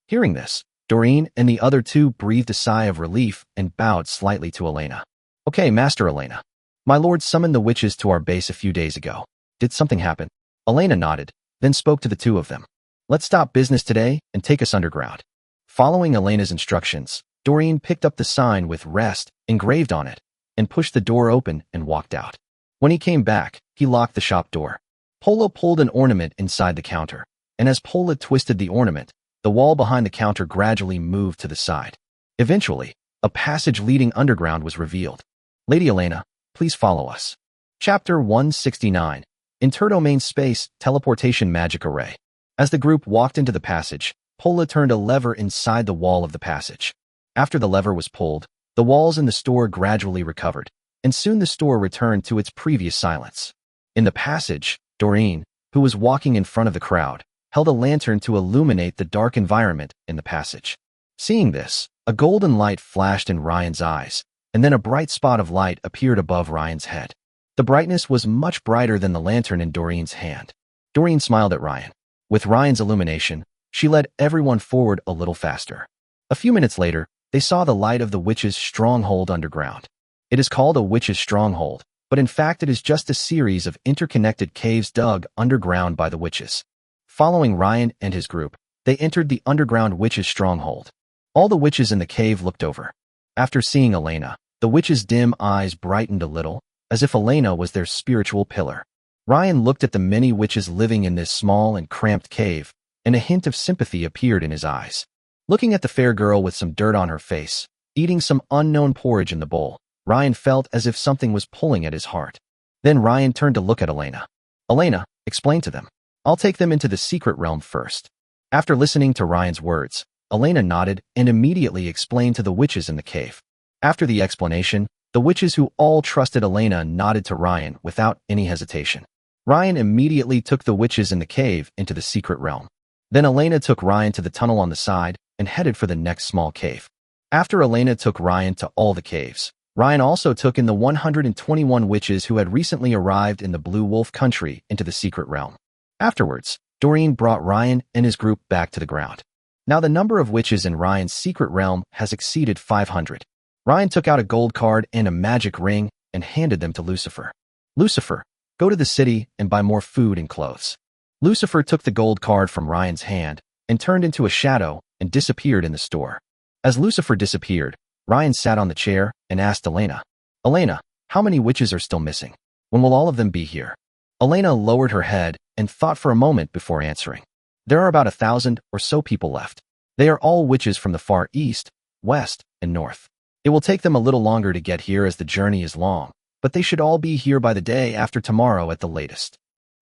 Hearing this, Doreen and the other two breathed a sigh of relief and bowed slightly to Elena. "Okay, Master Elena. My lord summoned the witches to our base a few days ago. Did something happen?" Elena nodded, then spoke to the two of them. "Let's stop business today and take us underground." Following Elena's instructions, Doreen picked up the sign with "Rest" engraved on it and pushed the door open and walked out. When he came back, he locked the shop door. Pola pulled an ornament inside the counter, and as Pola twisted the ornament, the wall behind the counter gradually moved to the side. Eventually, a passage leading underground was revealed. "Lady Elena, please follow us." Chapter 169, Interdomain Space Teleportation Magic Array. As the group walked into the passage, Pola turned a lever inside the wall of the passage. After the lever was pulled, the walls in the store gradually recovered, and soon the store returned to its previous silence. In the passage, Doreen, who was walking in front of the crowd, held a lantern to illuminate the dark environment in the passage. Seeing this, a golden light flashed in Ryan's eyes, and then a bright spot of light appeared above Ryan's head. The brightness was much brighter than the lantern in Doreen's hand. Doreen smiled at Ryan. With Ryan's illumination, she led everyone forward a little faster. A few minutes later, they saw the light of the witch's stronghold underground. It is called a witch's stronghold, but in fact it is just a series of interconnected caves dug underground by the witches. Following Ryan and his group, they entered the underground witch's stronghold. All the witches in the cave looked over. After seeing Elena, the witches' dim eyes brightened a little, as if Elena was their spiritual pillar. Ryan looked at the many witches living in this small and cramped cave, and a hint of sympathy appeared in his eyes. Looking at the fair girl with some dirt on her face, eating some unknown porridge in the bowl, Ryan felt as if something was pulling at his heart. Then Ryan turned to look at Elena. "Elena, explain to them. I'll take them into the secret realm first." After listening to Ryan's words, Elena nodded and immediately explained to the witches in the cave. After the explanation, the witches who all trusted Elena nodded to Ryan without any hesitation. Ryan immediately took the witches in the cave into the secret realm. Then Elena took Ryan to the tunnel on the side and headed for the next small cave. After Elena took Ryan to all the caves, Ryan also took in the 121 witches who had recently arrived in the Blue Wolf country into the secret realm. Afterwards, Doreen brought Ryan and his group back to the ground. Now the number of witches in Ryan's secret realm has exceeded 500. Ryan took out a gold card and a magic ring and handed them to Lucifer. "Lucifer, go to the city and buy more food and clothes." Lucifer took the gold card from Ryan's hand and turned into a shadow and disappeared in the store. As Lucifer disappeared, Ryan sat on the chair and asked Elena, "Elena, how many witches are still missing? When will all of them be here?" Elena lowered her head and thought for a moment before answering. "There are about 1,000 or so people left. They are all witches from the far east, west, and north. It will take them a little longer to get here as the journey is long, but they should all be here by the day after tomorrow at the latest."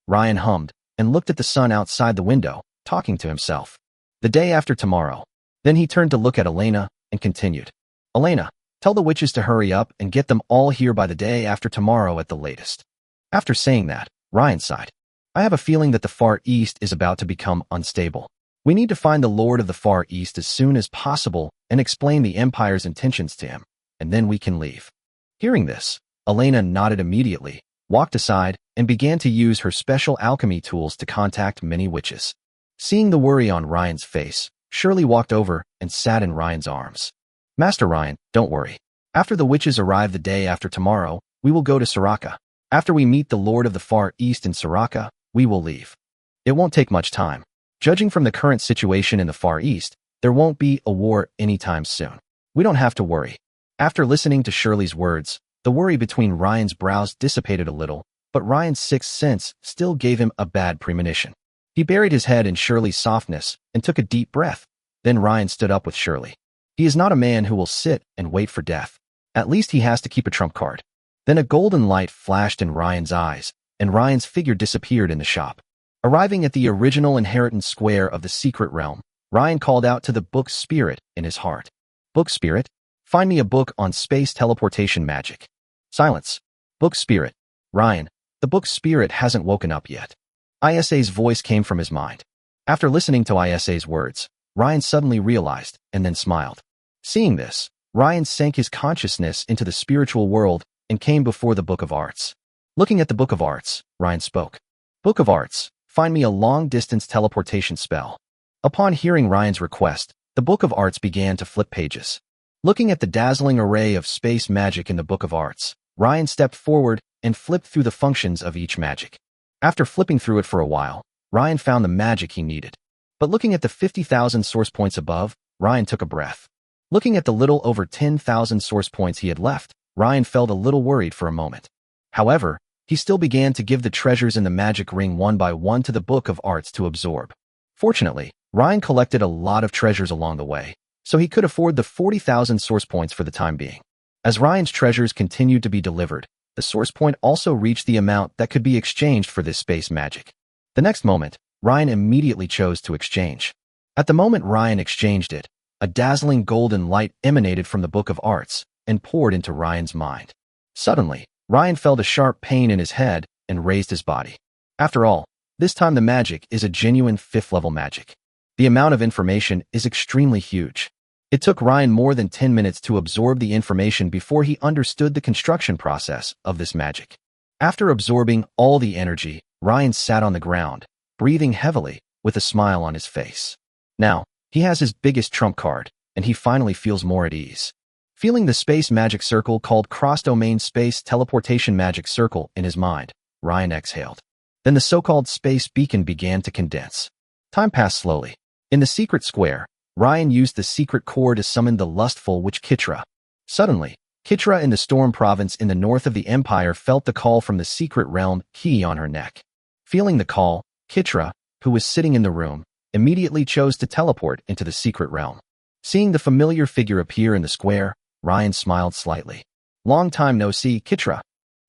Ryan hummed and looked at the sun outside the window, talking to himself. The day after tomorrow. Then he turned to look at Elena and continued. "Elena, tell the witches to hurry up and get them all here by the day after tomorrow at the latest." After saying that, Ryan sighed. "I have a feeling that the Far East is about to become unstable. We need to find the Lord of the Far East as soon as possible and explain the Empire's intentions to him, and then we can leave." Hearing this, Elena nodded immediately, walked aside, and began to use her special alchemy tools to contact many witches. Seeing the worry on Ryan's face, Shirley walked over and sat in Ryan's arms. "Master Ryan, don't worry. After the witches arrive the day after tomorrow, we will go to Soraka. After we meet the Lord of the Far East in Soraka, we will leave. It won't take much time. Judging from the current situation in the Far East, there won't be a war anytime soon. We don't have to worry." After listening to Shirley's words, the worry between Ryan's brows dissipated a little, but Ryan's sixth sense still gave him a bad premonition. He buried his head in Shirley's softness and took a deep breath. Then Ryan stood up with Shirley. He is not a man who will sit and wait for death. At least he has to keep a trump card. Then a golden light flashed in Ryan's eyes, and Ryan's figure disappeared in the shop. Arriving at the original inheritance square of the secret realm, Ryan called out to the book spirit in his heart. Book spirit, find me a book on space teleportation magic. Silence. Book spirit. Ryan, the book spirit hasn't woken up yet. Isa's voice came from his mind. After listening to Isa's words, Ryan suddenly realized and then smiled. Seeing this, Ryan sank his consciousness into the spiritual world and came before the Book of Arts. Looking at the Book of Arts, Ryan spoke. Book of Arts, find me a long-distance teleportation spell. Upon hearing Ryan's request, the Book of Arts began to flip pages. Looking at the dazzling array of space magic in the Book of Arts, Ryan stepped forward and flipped through the functions of each magic. After flipping through it for a while, Ryan found the magic he needed. But looking at the 50,000 source points above, Ryan took a breath. Looking at the little over 10,000 source points he had left, Ryan felt a little worried for a moment. However, he still began to give the treasures in the magic ring one by one to the Book of Arts to absorb. Fortunately, Ryan collected a lot of treasures along the way, so he could afford the 40,000 source points for the time being. As Ryan's treasures continued to be delivered, the source point also reached the amount that could be exchanged for this space magic. The next moment, Ryan immediately chose to exchange. At the moment Ryan exchanged it, a dazzling golden light emanated from the Book of Arts and poured into Ryan's mind. Suddenly, Ryan felt a sharp pain in his head and raised his body. After all, this time the magic is a genuine 5th level magic. The amount of information is extremely huge. It took Ryan more than 10 minutes to absorb the information before he understood the construction process of this magic. After absorbing all the energy, Ryan sat on the ground, breathing heavily, with a smile on his face. Now, he has his biggest trump card, and he finally feels more at ease. Feeling the space magic circle called cross-domain space teleportation magic circle in his mind, Ryan exhaled. Then the so-called space beacon began to condense. Time passed slowly. In the secret square, Ryan used the secret core to summon the lustful witch Kitra. Suddenly, Kitra in the Storm province in the north of the Empire felt the call from the secret realm key on her neck. Feeling the call, Kitra, who was sitting in the room, immediately chose to teleport into the secret realm. Seeing the familiar figure appear in the square, Ryan smiled slightly. Long time no see, Kitra.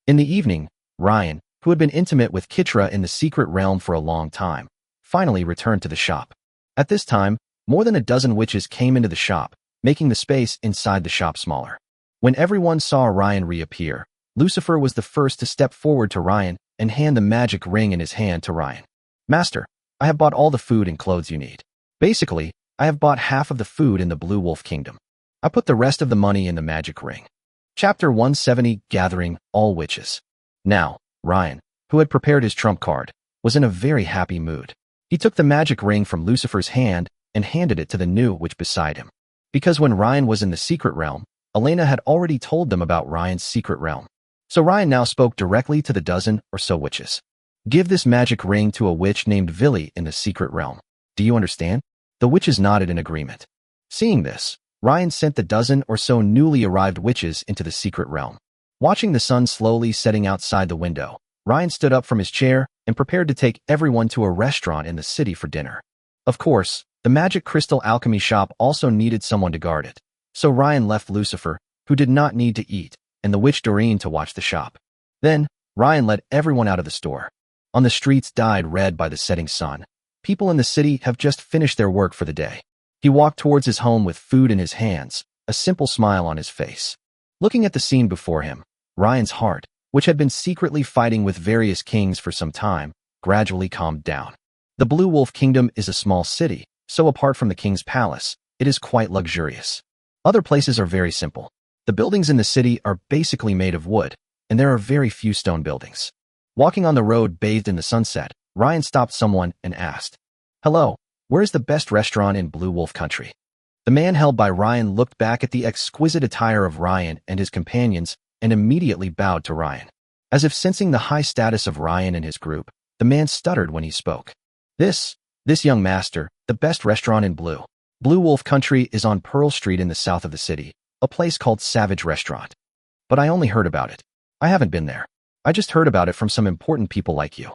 In the evening, Ryan, who had been intimate with Kitra in the secret realm for a long time, finally returned to the shop. At this time, more than a dozen witches came into the shop, making the space inside the shop smaller. When everyone saw Ryan reappear, Lucifer was the first to step forward to Ryan and hand the magic ring in his hand to Ryan. Master, I have bought all the food and clothes you need. Basically, I have bought half of the food in the Blue Wolf Kingdom. I put the rest of the money in the magic ring. Chapter 170, Gathering All Witches. Now, Ryan, who had prepared his trump card, was in a very happy mood. He took the magic ring from Lucifer's hand and handed it to the new witch beside him. Because when Ryan was in the secret realm, Elena had already told them about Ryan's secret realm. So Ryan now spoke directly to the dozen or so witches. Give this magic ring to a witch named Villy in the secret realm. Do you understand? The witches nodded in agreement. Seeing this, Ryan sent the dozen or so newly arrived witches into the secret realm. Watching the sun slowly setting outside the window, Ryan stood up from his chair and prepared to take everyone to a restaurant in the city for dinner. Of course, the magic crystal alchemy shop also needed someone to guard it, so Ryan left Lucifer, who did not need to eat, and the witch Doreen to watch the shop. Then, Ryan led everyone out of the store. On the streets dyed red by the setting sun, people in the city have just finished their work for the day. He walked towards his home with food in his hands, a simple smile on his face. Looking at the scene before him, Ryan's heart, which had been secretly fighting with various kings for some time, gradually calmed down. The Blue Wolf Kingdom is a small city, so apart from the king's palace, it is quite luxurious. Other places are very simple. The buildings in the city are basically made of wood, and there are very few stone buildings. Walking on the road bathed in the sunset, Ryan stopped someone and asked, "Hello, where is the best restaurant in Blue Wolf Country?" The man held by Ryan looked back at the exquisite attire of Ryan and his companions and immediately bowed to Ryan. As if sensing the high status of Ryan and his group, the man stuttered when he spoke. This young master, the best restaurant in Blue Wolf Country is on Pearl Street in the south of the city, a place called Savage Restaurant. But I only heard about it. I haven't been there. I just heard about it from some important people like you.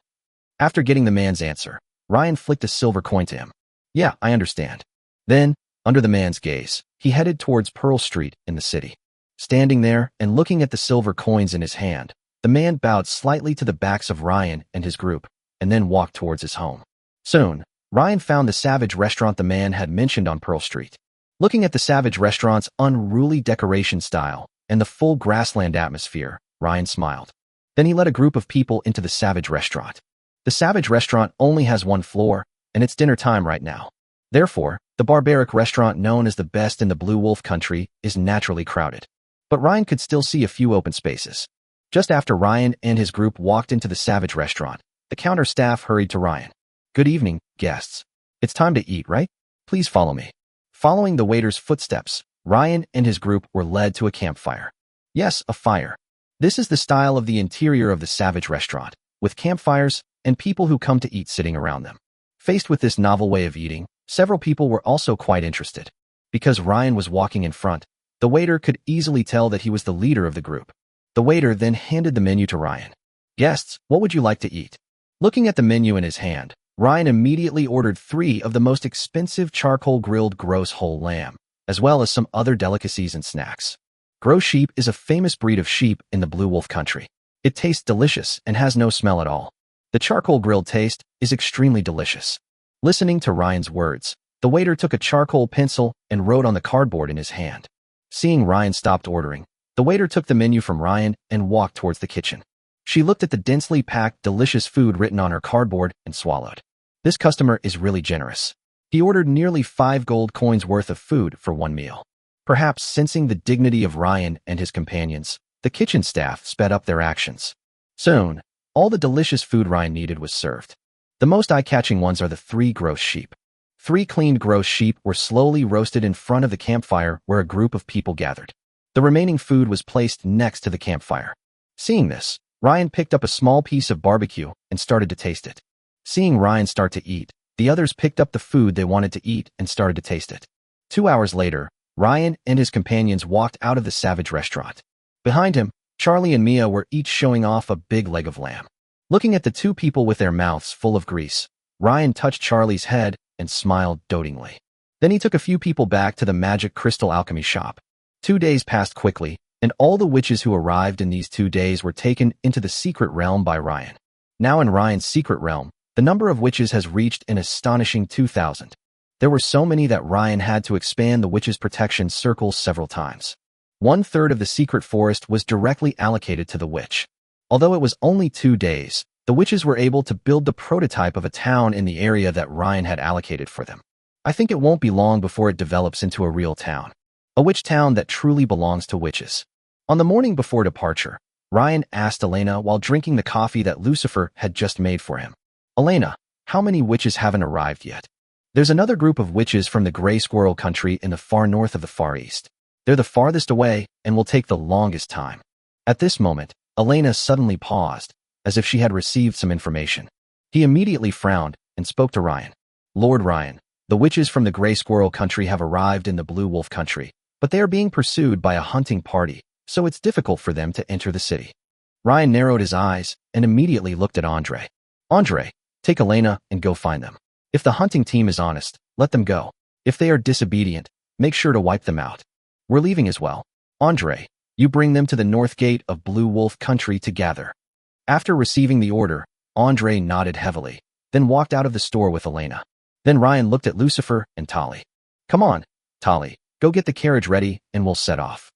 After getting the man's answer, Ryan flicked a silver coin to him. Yeah, I understand. Then, under the man's gaze, he headed towards Pearl Street in the city. Standing there and looking at the silver coins in his hand, the man bowed slightly to the backs of Ryan and his group, and then walked towards his home. Soon, Ryan found the Savage restaurant the man had mentioned on Pearl Street. Looking at the Savage restaurant's unruly decoration style and the full grassland atmosphere, Ryan smiled. Then he led a group of people into the Savage restaurant. The Savage restaurant only has one floor, and it's dinner time right now. Therefore, the barbaric restaurant known as the best in the Blue Wolf country is naturally crowded. But Ryan could still see a few open spaces. Just after Ryan and his group walked into the Savage restaurant, the counter staff hurried to Ryan. "Good evening, guests. It's time to eat, right? Please follow me." Following the waiter's footsteps, Ryan and his group were led to a campfire. Yes, a fire. This is the style of the interior of the Savage restaurant, with campfires and people who come to eat sitting around them. Faced with this novel way of eating, several people were also quite interested. Because Ryan was walking in front, the waiter could easily tell that he was the leader of the group. The waiter then handed the menu to Ryan. "Guests, what would you like to eat?" Looking at the menu in his hand, Ryan immediately ordered 3 of the most expensive charcoal-grilled gross whole lamb, as well as some other delicacies and snacks. Gross sheep is a famous breed of sheep in the Blue Wolf country. It tastes delicious and has no smell at all. The charcoal-grilled taste is extremely delicious. Listening to Ryan's words, the waiter took a charcoal pencil and wrote on the cardboard in his hand. Seeing Ryan stopped ordering, the waiter took the menu from Ryan and walked towards the kitchen. She looked at the densely packed, delicious food written on her cardboard and swallowed. This customer is really generous. He ordered nearly 5 gold coins worth of food for one meal. Perhaps sensing the dignity of Ryan and his companions, the kitchen staff sped up their actions. Soon, all the delicious food Ryan needed was served. The most eye-catching ones are the 3 gross sheep. 3 cleaned gross sheep were slowly roasted in front of the campfire where a group of people gathered. The remaining food was placed next to the campfire. Seeing this, Ryan picked up a small piece of barbecue and started to taste it. Seeing Ryan start to eat, the others picked up the food they wanted to eat and started to taste it. 2 hours later, Ryan and his companions walked out of the Savage restaurant. Behind him, Charlie and Mia were each showing off a big leg of lamb. Looking at the 2 people with their mouths full of grease, Ryan touched Charlie's head and smiled dotingly. Then he took a few people back to the magic crystal alchemy shop. 2 days passed quickly, and all the witches who arrived in these 2 days were taken into the secret realm by Ryan. Now in Ryan's secret realm, the number of witches has reached an astonishing 2,000. There were so many that Ryan had to expand the witches' protection circles several times. 1/3 of the secret forest was directly allocated to the witch. Although it was only 2 days, the witches were able to build the prototype of a town in the area that Ryan had allocated for them. I think it won't be long before it develops into a real town. A witch town that truly belongs to witches. On the morning before departure, Ryan asked Elena while drinking the coffee that Lucifer had just made for him. "Elena, how many witches haven't arrived yet?" "There's another group of witches from the Gray Squirrel country in the far north of the Far East. They're the farthest away and will take the longest time." At this moment, Elena suddenly paused, as if she had received some information. He immediately frowned and spoke to Ryan. "Lord Ryan, the witches from the Gray Squirrel country have arrived in the Blue Wolf country, but they are being pursued by a hunting party, so it's difficult for them to enter the city." Ryan narrowed his eyes and immediately looked at Andre. "Andre, take Elena and go find them. If the hunting team is honest, let them go. If they are disobedient, make sure to wipe them out. We're leaving as well. Andre, you bring them to the north gate of Blue Wolf country to gather." After receiving the order, Andre nodded heavily, then walked out of the store with Elena. Then Ryan looked at Lucifer and Tali. "Come on, Tali, go get the carriage ready and we'll set off."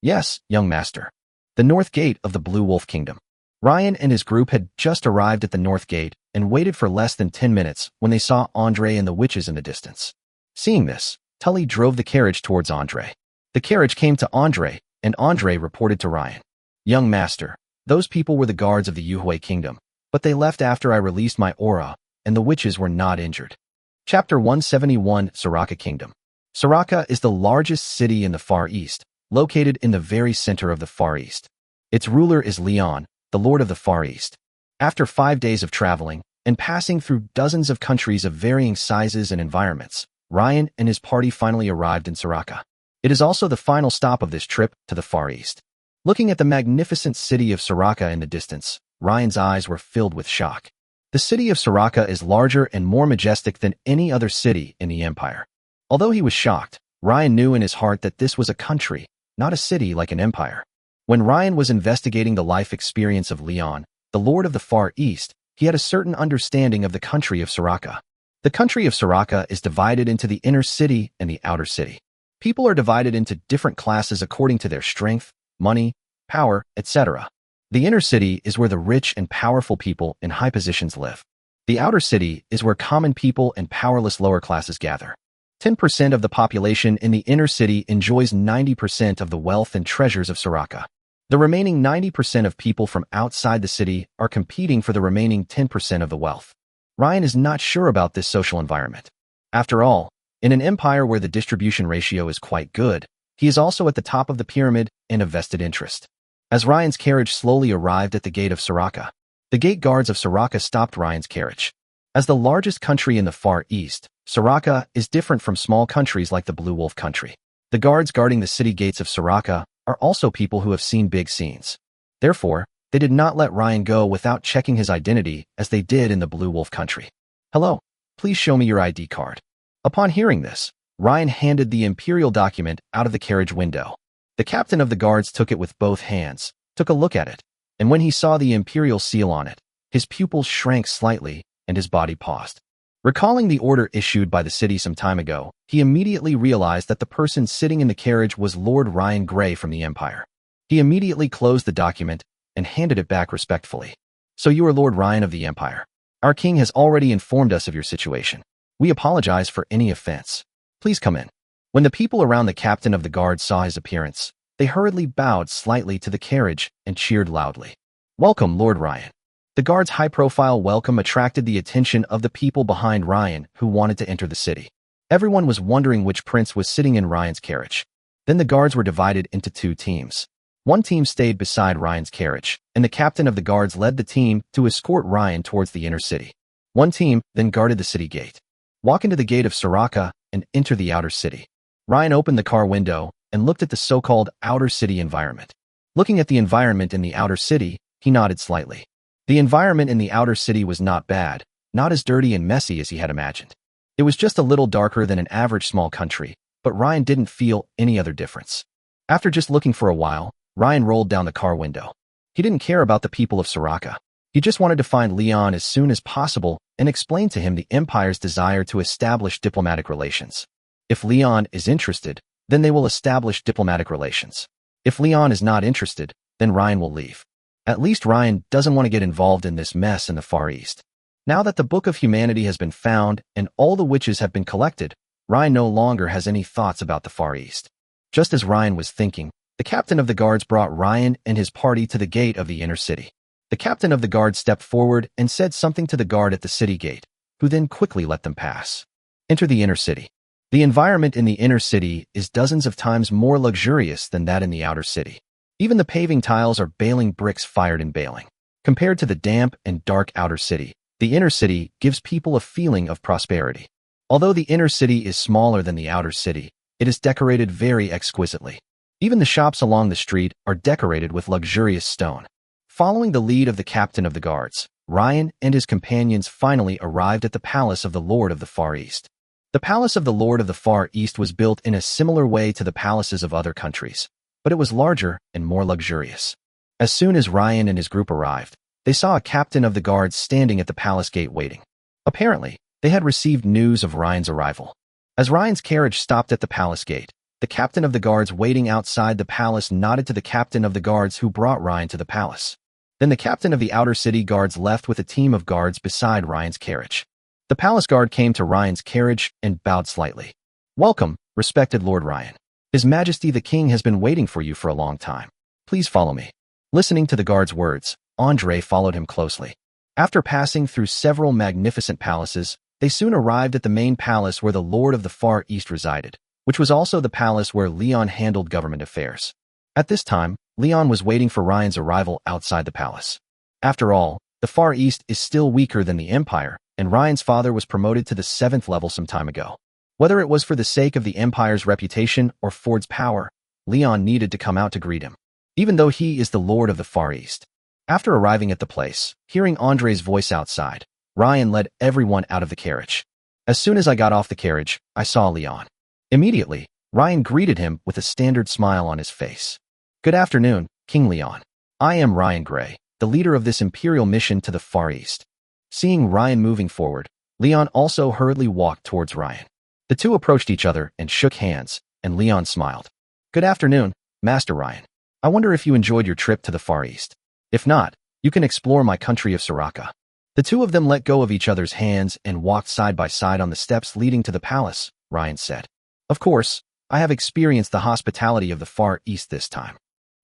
"Yes, young master." The north gate of the Blue Wolf Kingdom. Ryan and his group had just arrived at the north gate and waited for less than 10 minutes when they saw Andre and the witches in the distance. Seeing this, Tully drove the carriage towards Andre. The carriage came to Andre, and Andre reported to Ryan. "Young master, those people were the guards of the Yuhui Kingdom, but they left after I released my aura, and the witches were not injured." Chapter 171, Soraka Kingdom. Soraka is the largest city in the Far East, located in the very center of the Far East. Its ruler is Leon, the Lord of the Far East. After 5 days of traveling and passing through dozens of countries of varying sizes and environments, Ryan and his party finally arrived in Soraka. It is also the final stop of this trip to the Far East. Looking at the magnificent city of Soraka in the distance, Ryan's eyes were filled with shock. The city of Soraka is larger and more majestic than any other city in the empire. Although he was shocked, Ryan knew in his heart that this was a country, not a city like an empire. When Ryan was investigating the life experience of Leon, the Lord of the Far East, he had a certain understanding of the country of Soraka. The country of Soraka is divided into the inner city and the outer city. People are divided into different classes according to their strength, money, power, etc. The inner city is where the rich and powerful people in high positions live. The outer city is where common people and powerless lower classes gather. 10% of the population in the inner city enjoys 90% of the wealth and treasures of Soraka. The remaining 90% of people from outside the city are competing for the remaining 10% of the wealth. Ryan is not sure about this social environment. After all, in an empire where the distribution ratio is quite good, he is also at the top of the pyramid and a vested interest. As Ryan's carriage slowly arrived at the gate of Soraka, the gate guards of Soraka stopped Ryan's carriage. As the largest country in the Far East, Soraka is different from small countries like the Blue Wolf country. The guards guarding the city gates of Soraka are also people who have seen big scenes. Therefore, they did not let Ryan go without checking his identity as they did in the Blue Wolf country. "Hello, please show me your ID card." Upon hearing this, Ryan handed the imperial document out of the carriage window. The captain of the guards took it with both hands, took a look at it, and when he saw the imperial seal on it, his pupils shrank slightly and his body paused. Recalling the order issued by the city some time ago, he immediately realized that the person sitting in the carriage was Lord Ryan Gray from the Empire. He immediately closed the document and handed it back respectfully. "So you are Lord Ryan of the Empire. Our king has already informed us of your situation. We apologize for any offense. Please come in." When the people around the captain of the guard saw his appearance, they hurriedly bowed slightly to the carriage and cheered loudly. "Welcome, Lord Ryan." The guard's high-profile welcome attracted the attention of the people behind Ryan who wanted to enter the city. Everyone was wondering which prince was sitting in Ryan's carriage. Then the guards were divided into two teams. One team stayed beside Ryan's carriage, and the captain of the guards led the team to escort Ryan towards the inner city. One team then guarded the city gate. Walk into the gate of Soraka and enter the outer city. Ryan opened the car window and looked at the so-called outer city environment. Looking at the environment in the outer city, he nodded slightly. The environment in the outer city was not bad, not as dirty and messy as he had imagined. It was just a little darker than an average small country, but Ryan didn't feel any other difference. After just looking for a while, Ryan rolled down the car window. He didn't care about the people of Soraka. He just wanted to find Leon as soon as possible and explain to him the Empire's desire to establish diplomatic relations. If Leon is interested, then they will establish diplomatic relations. If Leon is not interested, then Ryan will leave. At least Ryan doesn't want to get involved in this mess in the Far East. Now that the Book of Humanity has been found and all the witches have been collected, Ryan no longer has any thoughts about the Far East. Just as Ryan was thinking, the captain of the guards brought Ryan and his party to the gate of the inner city. The captain of the guard stepped forward and said something to the guard at the city gate, who then quickly let them pass. Enter the inner city. The environment in the inner city is dozens of times more luxurious than that in the outer city. Even the paving tiles are baling bricks fired in baling. Compared to the damp and dark outer city, the inner city gives people a feeling of prosperity. Although the inner city is smaller than the outer city, it is decorated very exquisitely. Even the shops along the street are decorated with luxurious stone. Following the lead of the captain of the guards, Ryan and his companions finally arrived at the palace of the Lord of the Far East. The palace of the Lord of the Far East was built in a similar way to the palaces of other countries, but it was larger and more luxurious. As soon as Ryan and his group arrived, they saw a captain of the guards standing at the palace gate waiting. Apparently, they had received news of Ryan's arrival. As Ryan's carriage stopped at the palace gate, the captain of the guards waiting outside the palace nodded to the captain of the guards who brought Ryan to the palace. Then the captain of the outer city guards left with a team of guards beside Ryan's carriage. The palace guard came to Ryan's carriage and bowed slightly. "Welcome, respected Lord Ryan. His Majesty the King has been waiting for you for a long time. Please follow me." Listening to the guard's words, Andre followed him closely. After passing through several magnificent palaces, they soon arrived at the main palace where the Lord of the Far East resided, which was also the palace where Leon handled government affairs. At this time, Leon was waiting for Ryan's arrival outside the palace. After all, the Far East is still weaker than the Empire, and Ryan's father was promoted to the 7th level some time ago. Whether it was for the sake of the Empire's reputation or Ford's power, Leon needed to come out to greet him, even though he is the Lord of the Far East. After arriving at the place, hearing Andre's voice outside, Ryan led everyone out of the carriage. As soon as I got off the carriage, I saw Leon. Immediately, Ryan greeted him with a standard smile on his face. "Good afternoon, King Leon. I am Ryan Gray, the leader of this imperial mission to the Far East." Seeing Ryan moving forward, Leon also hurriedly walked towards Ryan. The two approached each other and shook hands, and Leon smiled. "Good afternoon, Master Ryan. I wonder if you enjoyed your trip to the Far East. If not, you can explore my country of Soraka." The two of them let go of each other's hands and walked side by side on the steps leading to the palace, Ryan said. "Of course, I have experienced the hospitality of the Far East this time."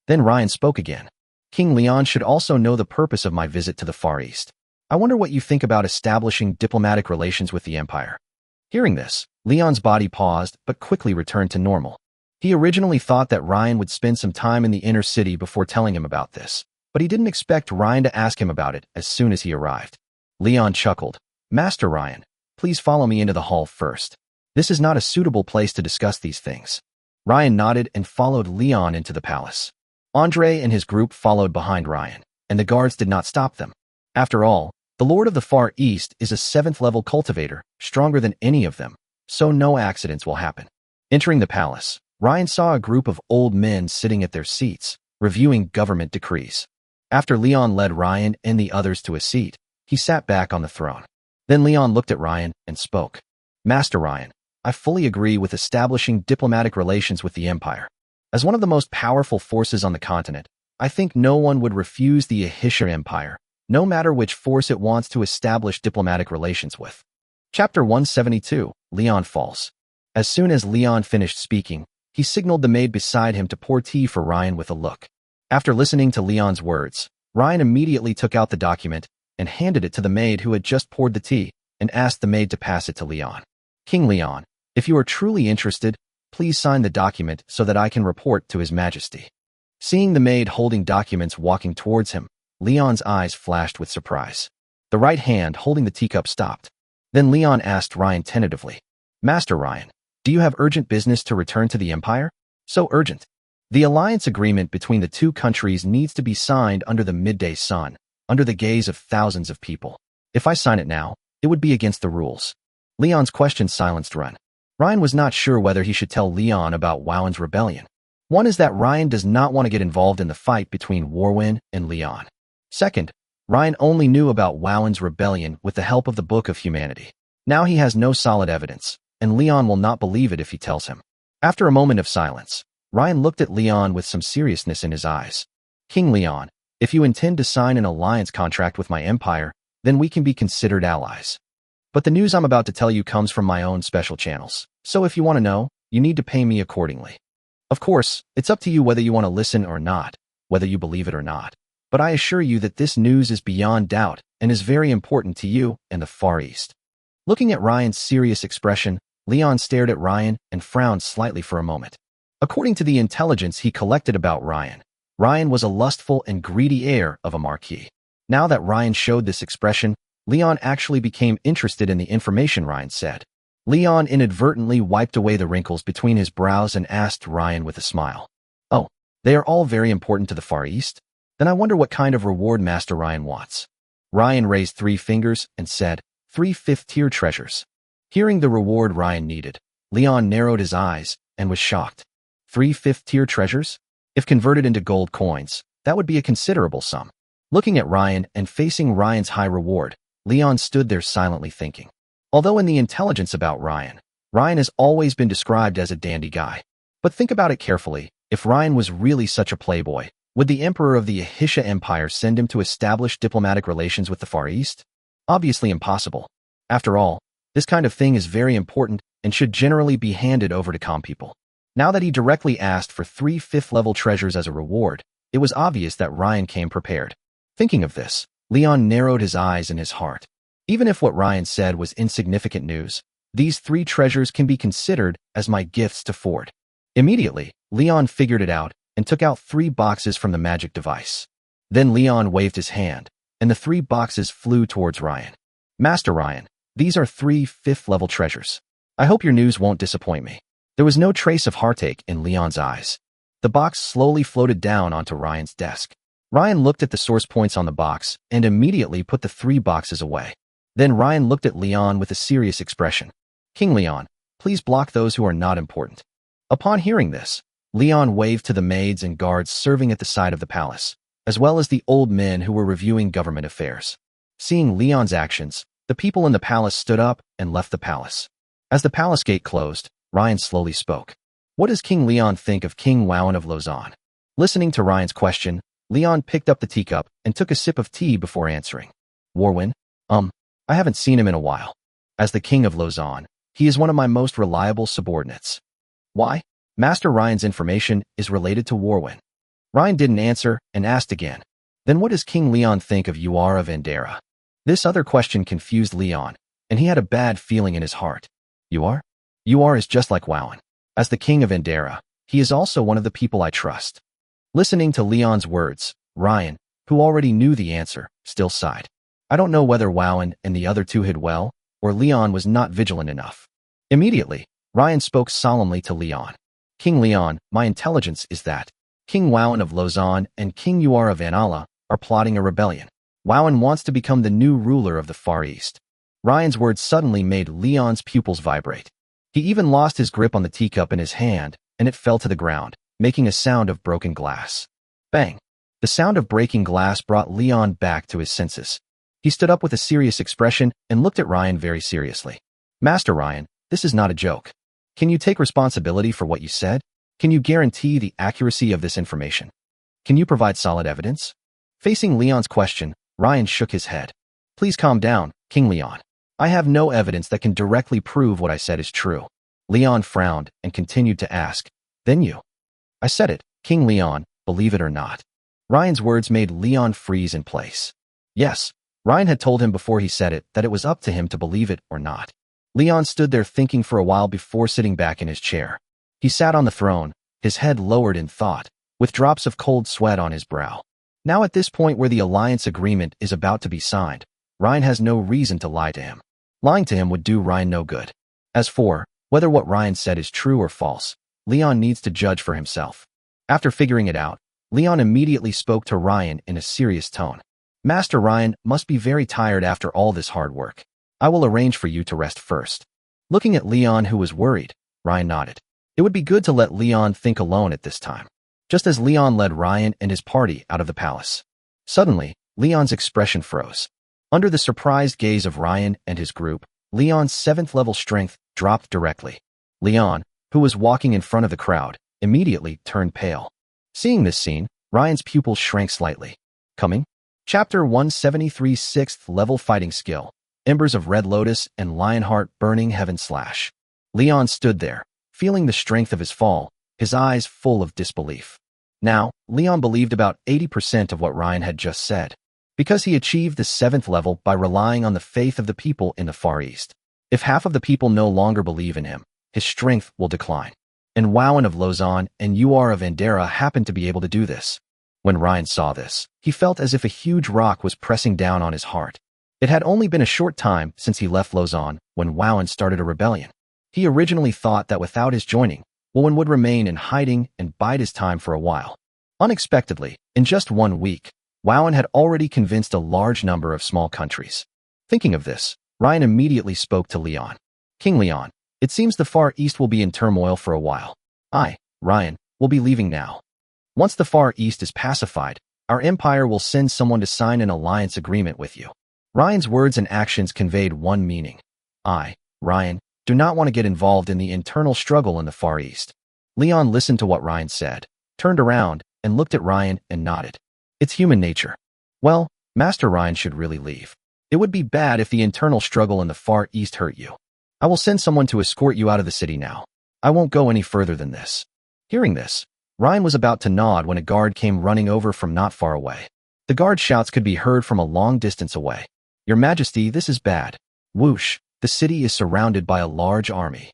Then Ryan spoke again. "King Leon should also know the purpose of my visit to the Far East. I wonder what you think about establishing diplomatic relations with the Empire." Hearing this, Leon's body paused but quickly returned to normal. He originally thought that Ryan would spend some time in the inner city before telling him about this, but he didn't expect Ryan to ask him about it as soon as he arrived. Leon chuckled. "Master Ryan, please follow me into the hall first. This is not a suitable place to discuss these things." Ryan nodded and followed Leon into the palace. Andre and his group followed behind Ryan, and the guards did not stop them. After all, the Lord of the Far East is a 7th-level cultivator, stronger than any of them, so no accidents will happen. Entering the palace, Ryan saw a group of old men sitting at their seats, reviewing government decrees. After Leon led Ryan and the others to a seat, he sat back on the throne. Then Leon looked at Ryan and spoke. "Master Ryan, I fully agree with establishing diplomatic relations with the Empire. As one of the most powerful forces on the continent, I think no one would refuse the Ahisha Empire, no matter which force it wants to establish diplomatic relations with." Chapter 172, Leon Falls. As soon as Leon finished speaking, he signaled the maid beside him to pour tea for Ryan with a look. After listening to Leon's words, Ryan immediately took out the document and handed it to the maid who had just poured the tea and asked the maid to pass it to Leon. "King Leon, if you are truly interested, please sign the document so that I can report to His Majesty." Seeing the maid holding documents walking towards him, Leon's eyes flashed with surprise. The right hand holding the teacup stopped. Then Leon asked Ryan tentatively, "Master Ryan, do you have urgent business to return to the Empire? So urgent." The alliance agreement between the two countries needs to be signed under the midday sun, under the gaze of thousands of people. If I sign it now, it would be against the rules. Leon's question silenced Ryan. Ryan was not sure whether he should tell Leon about Wawen's rebellion. One is that Ryan does not want to get involved in the fight between Warwin and Leon. Second, Ryan only knew about Wawen's rebellion with the help of the Book of Humanity. Now he has no solid evidence, and Leon will not believe it if he tells him. After a moment of silence, Ryan looked at Leon with some seriousness in his eyes. "King Leon, if you intend to sign an alliance contract with my empire, then we can be considered allies. But the news I'm about to tell you comes from my own special channels, so if you want to know, you need to pay me accordingly. Of course, it's up to you whether you want to listen or not, whether you believe it or not. But I assure you that this news is beyond doubt and is very important to you and the Far East." Looking at Ryan's serious expression, Leon stared at Ryan and frowned slightly for a moment. According to the intelligence he collected about Ryan, Ryan was a lustful and greedy heir of a marquis. Now that Ryan showed this expression, Leon actually became interested in the information Ryan said. Leon inadvertently wiped away the wrinkles between his brows and asked Ryan with a smile, "Oh, they are all very important to the Far East? Then I wonder what kind of reward Master Ryan wants." Ryan raised 3 fingers and said, 3 fifth-tier treasures. Hearing the reward Ryan needed, Leon narrowed his eyes and was shocked. 3 fifth-tier treasures? If converted into gold coins, that would be a considerable sum. Looking at Ryan and facing Ryan's high reward, Leon stood there silently thinking. Although in the intelligence about Ryan, Ryan has always been described as a dandy guy. But think about it carefully, if Ryan was really such a playboy, would the Emperor of the Ahisha Empire send him to establish diplomatic relations with the Far East? Obviously impossible. After all, this kind of thing is very important and should generally be handed over to calm people. Now that he directly asked for 3 fifth-level treasures as a reward, it was obvious that Ryan came prepared. Thinking of this, Leon narrowed his eyes in his heart. Even if what Ryan said was insignificant news, these 3 treasures can be considered as my gifts to Ford. Immediately, Leon figured it out and took out 3 boxes from the magic device. Then Leon waved his hand, and the 3 boxes flew towards Ryan. "Master Ryan, these are 3 fifth-level treasures. I hope your news won't disappoint me." There was no trace of heartache in Leon's eyes. The box slowly floated down onto Ryan's desk. Ryan looked at the source points on the box and immediately put the 3 boxes away. Then Ryan looked at Leon with a serious expression. "King Leon, please block those who are not important." Upon hearing this, Leon waved to the maids and guards serving at the side of the palace, as well as the old men who were reviewing government affairs. Seeing Leon's actions, The people in the palace stood up and left the palace. As the palace gate closed, Ryan slowly spoke. What does King Leon think of King Wauen of Lausanne? Listening to Ryan's question, Leon picked up the teacup and took a sip of tea before answering. Warwin? I haven't seen him in a while. As the King of Lausanne, he is one of my most reliable subordinates. Why? Master Ryan's information is related to Warwin. Ryan didn't answer and asked again. Then what does King Leon think of Uar of Andera? This other question confused Leon, and he had a bad feeling in his heart. Uar? Uar is just like Wauen. As the King of Andera, he is also one of the people I trust. Listening to Leon's words, Ryan, who already knew the answer, still sighed. I don't know whether Wauen and the other two hid well, or Leon was not vigilant enough. Immediately, Ryan spoke solemnly to Leon. King Leon, my intelligence is that King Wauen of Lausanne and King Uar of Anala are plotting a rebellion. Wauen wants to become the new ruler of the Far East. Ryan's words suddenly made Leon's pupils vibrate. He even lost his grip on the teacup in his hand, and it fell to the ground, making a sound of broken glass. Bang! The sound of breaking glass brought Leon back to his senses. He stood up with a serious expression and looked at Ryan very seriously. Master Ryan, this is not a joke. Can you take responsibility for what you said? Can you guarantee the accuracy of this information? Can you provide solid evidence? Facing Leon's question, Ryan shook his head. Please calm down, King Leon. I have no evidence that can directly prove what I said is true. Leon frowned and continued to ask, Then you? I said it, King Leon, believe it or not. Ryan's words made Leon freeze in place. Yes, Ryan had told him before he said it that it was up to him to believe it or not. Leon stood there thinking for a while before sitting back in his chair. He sat on the throne, his head lowered in thought, with drops of cold sweat on his brow. Now at this point where the alliance agreement is about to be signed, Ryan has no reason to lie to him. Lying to him would do Ryan no good. As for whether what Ryan said is true or false, Leon needs to judge for himself. After figuring it out, Leon immediately spoke to Ryan in a serious tone. Master Ryan must be very tired after all this hard work. I will arrange for you to rest first. Looking at Leon, who was worried, Ryan nodded. It would be good to let Leon think alone at this time. Just as Leon led Ryan and his party out of the palace. Suddenly, Leon's expression froze. Under the surprised gaze of Ryan and his group, Leon's 7th level strength dropped directly. Leon, who was walking in front of the crowd, immediately turned pale. Seeing this scene, Ryan's pupils shrank slightly. Coming? Chapter 173 6th level fighting skill. Embers of Red Lotus and Lionheart Burning Heaven Slash. Leon stood there, feeling the strength of his fall, his eyes full of disbelief. Now, Leon believed about 80% of what Ryan had just said, because he achieved the 7th level by relying on the faith of the people in the Far East. If half of the people no longer believe in him, his strength will decline. And Wauen of Lausanne and Uar of Andera happened to be able to do this. When Ryan saw this, he felt as if a huge rock was pressing down on his heart. It had only been a short time since he left Lausanne when Wauen started a rebellion. He originally thought that without his joining, Wauen would remain in hiding and bide his time for a while. Unexpectedly, in just 1 week, Wauen had already convinced a large number of small countries. Thinking of this, Ryan immediately spoke to Leon. King Leon, it seems the Far East will be in turmoil for a while. I, Ryan, will be leaving now. Once the Far East is pacified, our empire will send someone to sign an alliance agreement with you. Ryan's words and actions conveyed one meaning. I, Ryan, do not want to get involved in the internal struggle in the Far East. Leon listened to what Ryan said, turned around, and looked at Ryan and nodded. It's human nature. Well, Master Ryan should really leave. It would be bad if the internal struggle in the Far East hurt you. I will send someone to escort you out of the city now. I won't go any further than this. Hearing this, Ryan was about to nod when a guard came running over from not far away. The guard's shouts could be heard from a long distance away. Your Majesty, this is bad. Whoosh, the city is surrounded by a large army.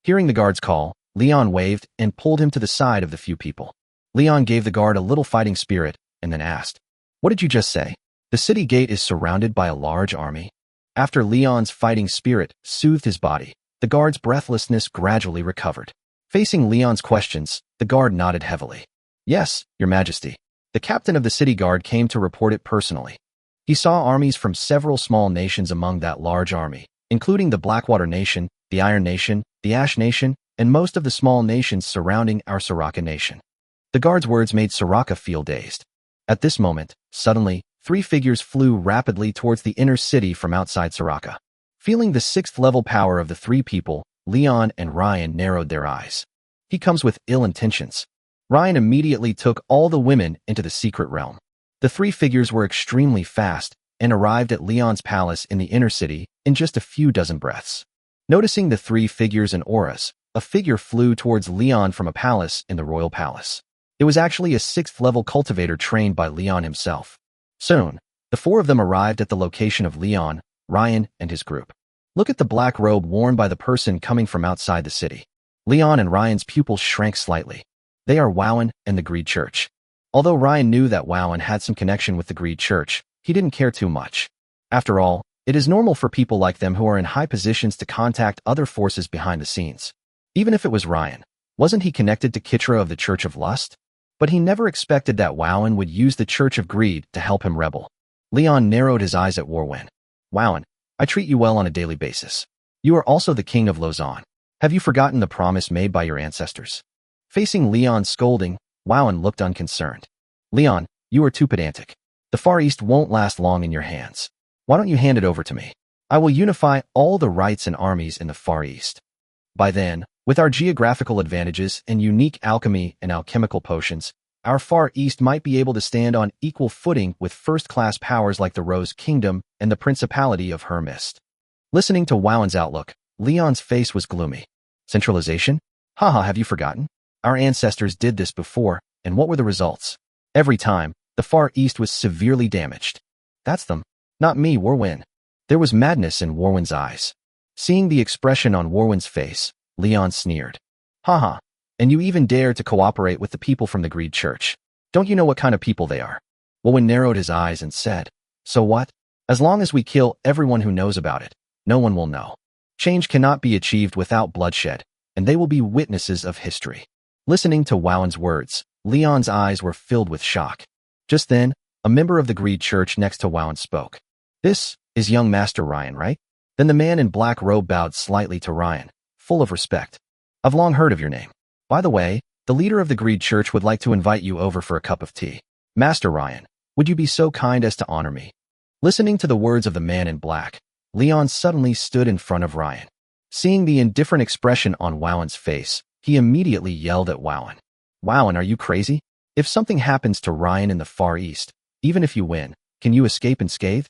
Hearing the guard's call, Leon waved and pulled him to the side of the few people. Leon gave the guard a little fighting spirit and then asked, What did you just say? The city gate is surrounded by a large army? After Leon's fighting spirit soothed his body, the guard's breathlessness gradually recovered. Facing Leon's questions, the guard nodded heavily. Yes, Your Majesty. The captain of the city guard came to report it personally. He saw armies from several small nations among that large army, including the Blackwater Nation, the Iron Nation, the Ash Nation, and most of the small nations surrounding our Soraka Nation. The guard's words made Soraka feel dazed. At this moment, suddenly, three figures flew rapidly towards the inner city from outside Soraka. Feeling the sixth-level power of the three people, Leon and Ryan narrowed their eyes. He comes with ill intentions. Ryan immediately took all the women into the secret realm. The three figures were extremely fast and arrived at Leon's palace in the inner city in just a few dozen breaths. Noticing the three figures and auras, a figure flew towards Leon from a palace in the royal palace. It was actually a sixth-level cultivator trained by Leon himself. Soon, the four of them arrived at the location of Leon, Ryan, and his group. Look at the black robe worn by the person coming from outside the city. Leon and Ryan's pupils shrank slightly. They are Wauen and the Greed Church. Although Ryan knew that Wauen had some connection with the Greed Church, he didn't care too much. After all, it is normal for people like them who are in high positions to contact other forces behind the scenes. Even if it was Ryan, wasn't he connected to Kitra of the Church of Lust? But he never expected that Wauen would use the Church of Greed to help him rebel. Leon narrowed his eyes at Wauen. Wauen, I treat you well on a daily basis. You are also the king of Lausanne. Have you forgotten the promise made by your ancestors? Facing Leon's scolding, Wauen looked unconcerned. Leon, you are too pedantic. The Far East won't last long in your hands. Why don't you hand it over to me? I will unify all the rights and armies in the Far East. By then, with our geographical advantages and unique alchemy and alchemical potions, our Far East might be able to stand on equal footing with first-class powers like the Rose Kingdom and the Principality of Hermist. Listening to Wauen's outlook, Leon's face was gloomy. Centralization? Haha, have you forgotten? Our ancestors did this before, and what were the results? Every time, the Far East was severely damaged. That's them. Not me, Wauen. There was madness in Wauen's eyes. Seeing the expression on Wauen's face, Leon sneered. Haha, and you even dare to cooperate with the people from the Greed Church. Don't you know what kind of people they are? Wauen narrowed his eyes and said, So what? As long as we kill everyone who knows about it, no one will know. Change cannot be achieved without bloodshed, and they will be witnesses of history. Listening to Wauen's words, Leon's eyes were filled with shock. Just then, a member of the Greed Church next to Wauen spoke. This is young Master Ryan, right? Then the man in black robe bowed slightly to Ryan, full of respect. I've long heard of your name. By the way, the leader of the Greed Church would like to invite you over for a cup of tea. Master Ryan, would you be so kind as to honor me? Listening to the words of the man in black, Leon suddenly stood in front of Ryan. Seeing the indifferent expression on Wauen's face, he immediately yelled at Wauen. Wauen, are you crazy? If something happens to Ryan in the Far East, even if you win, can you escape unscathed?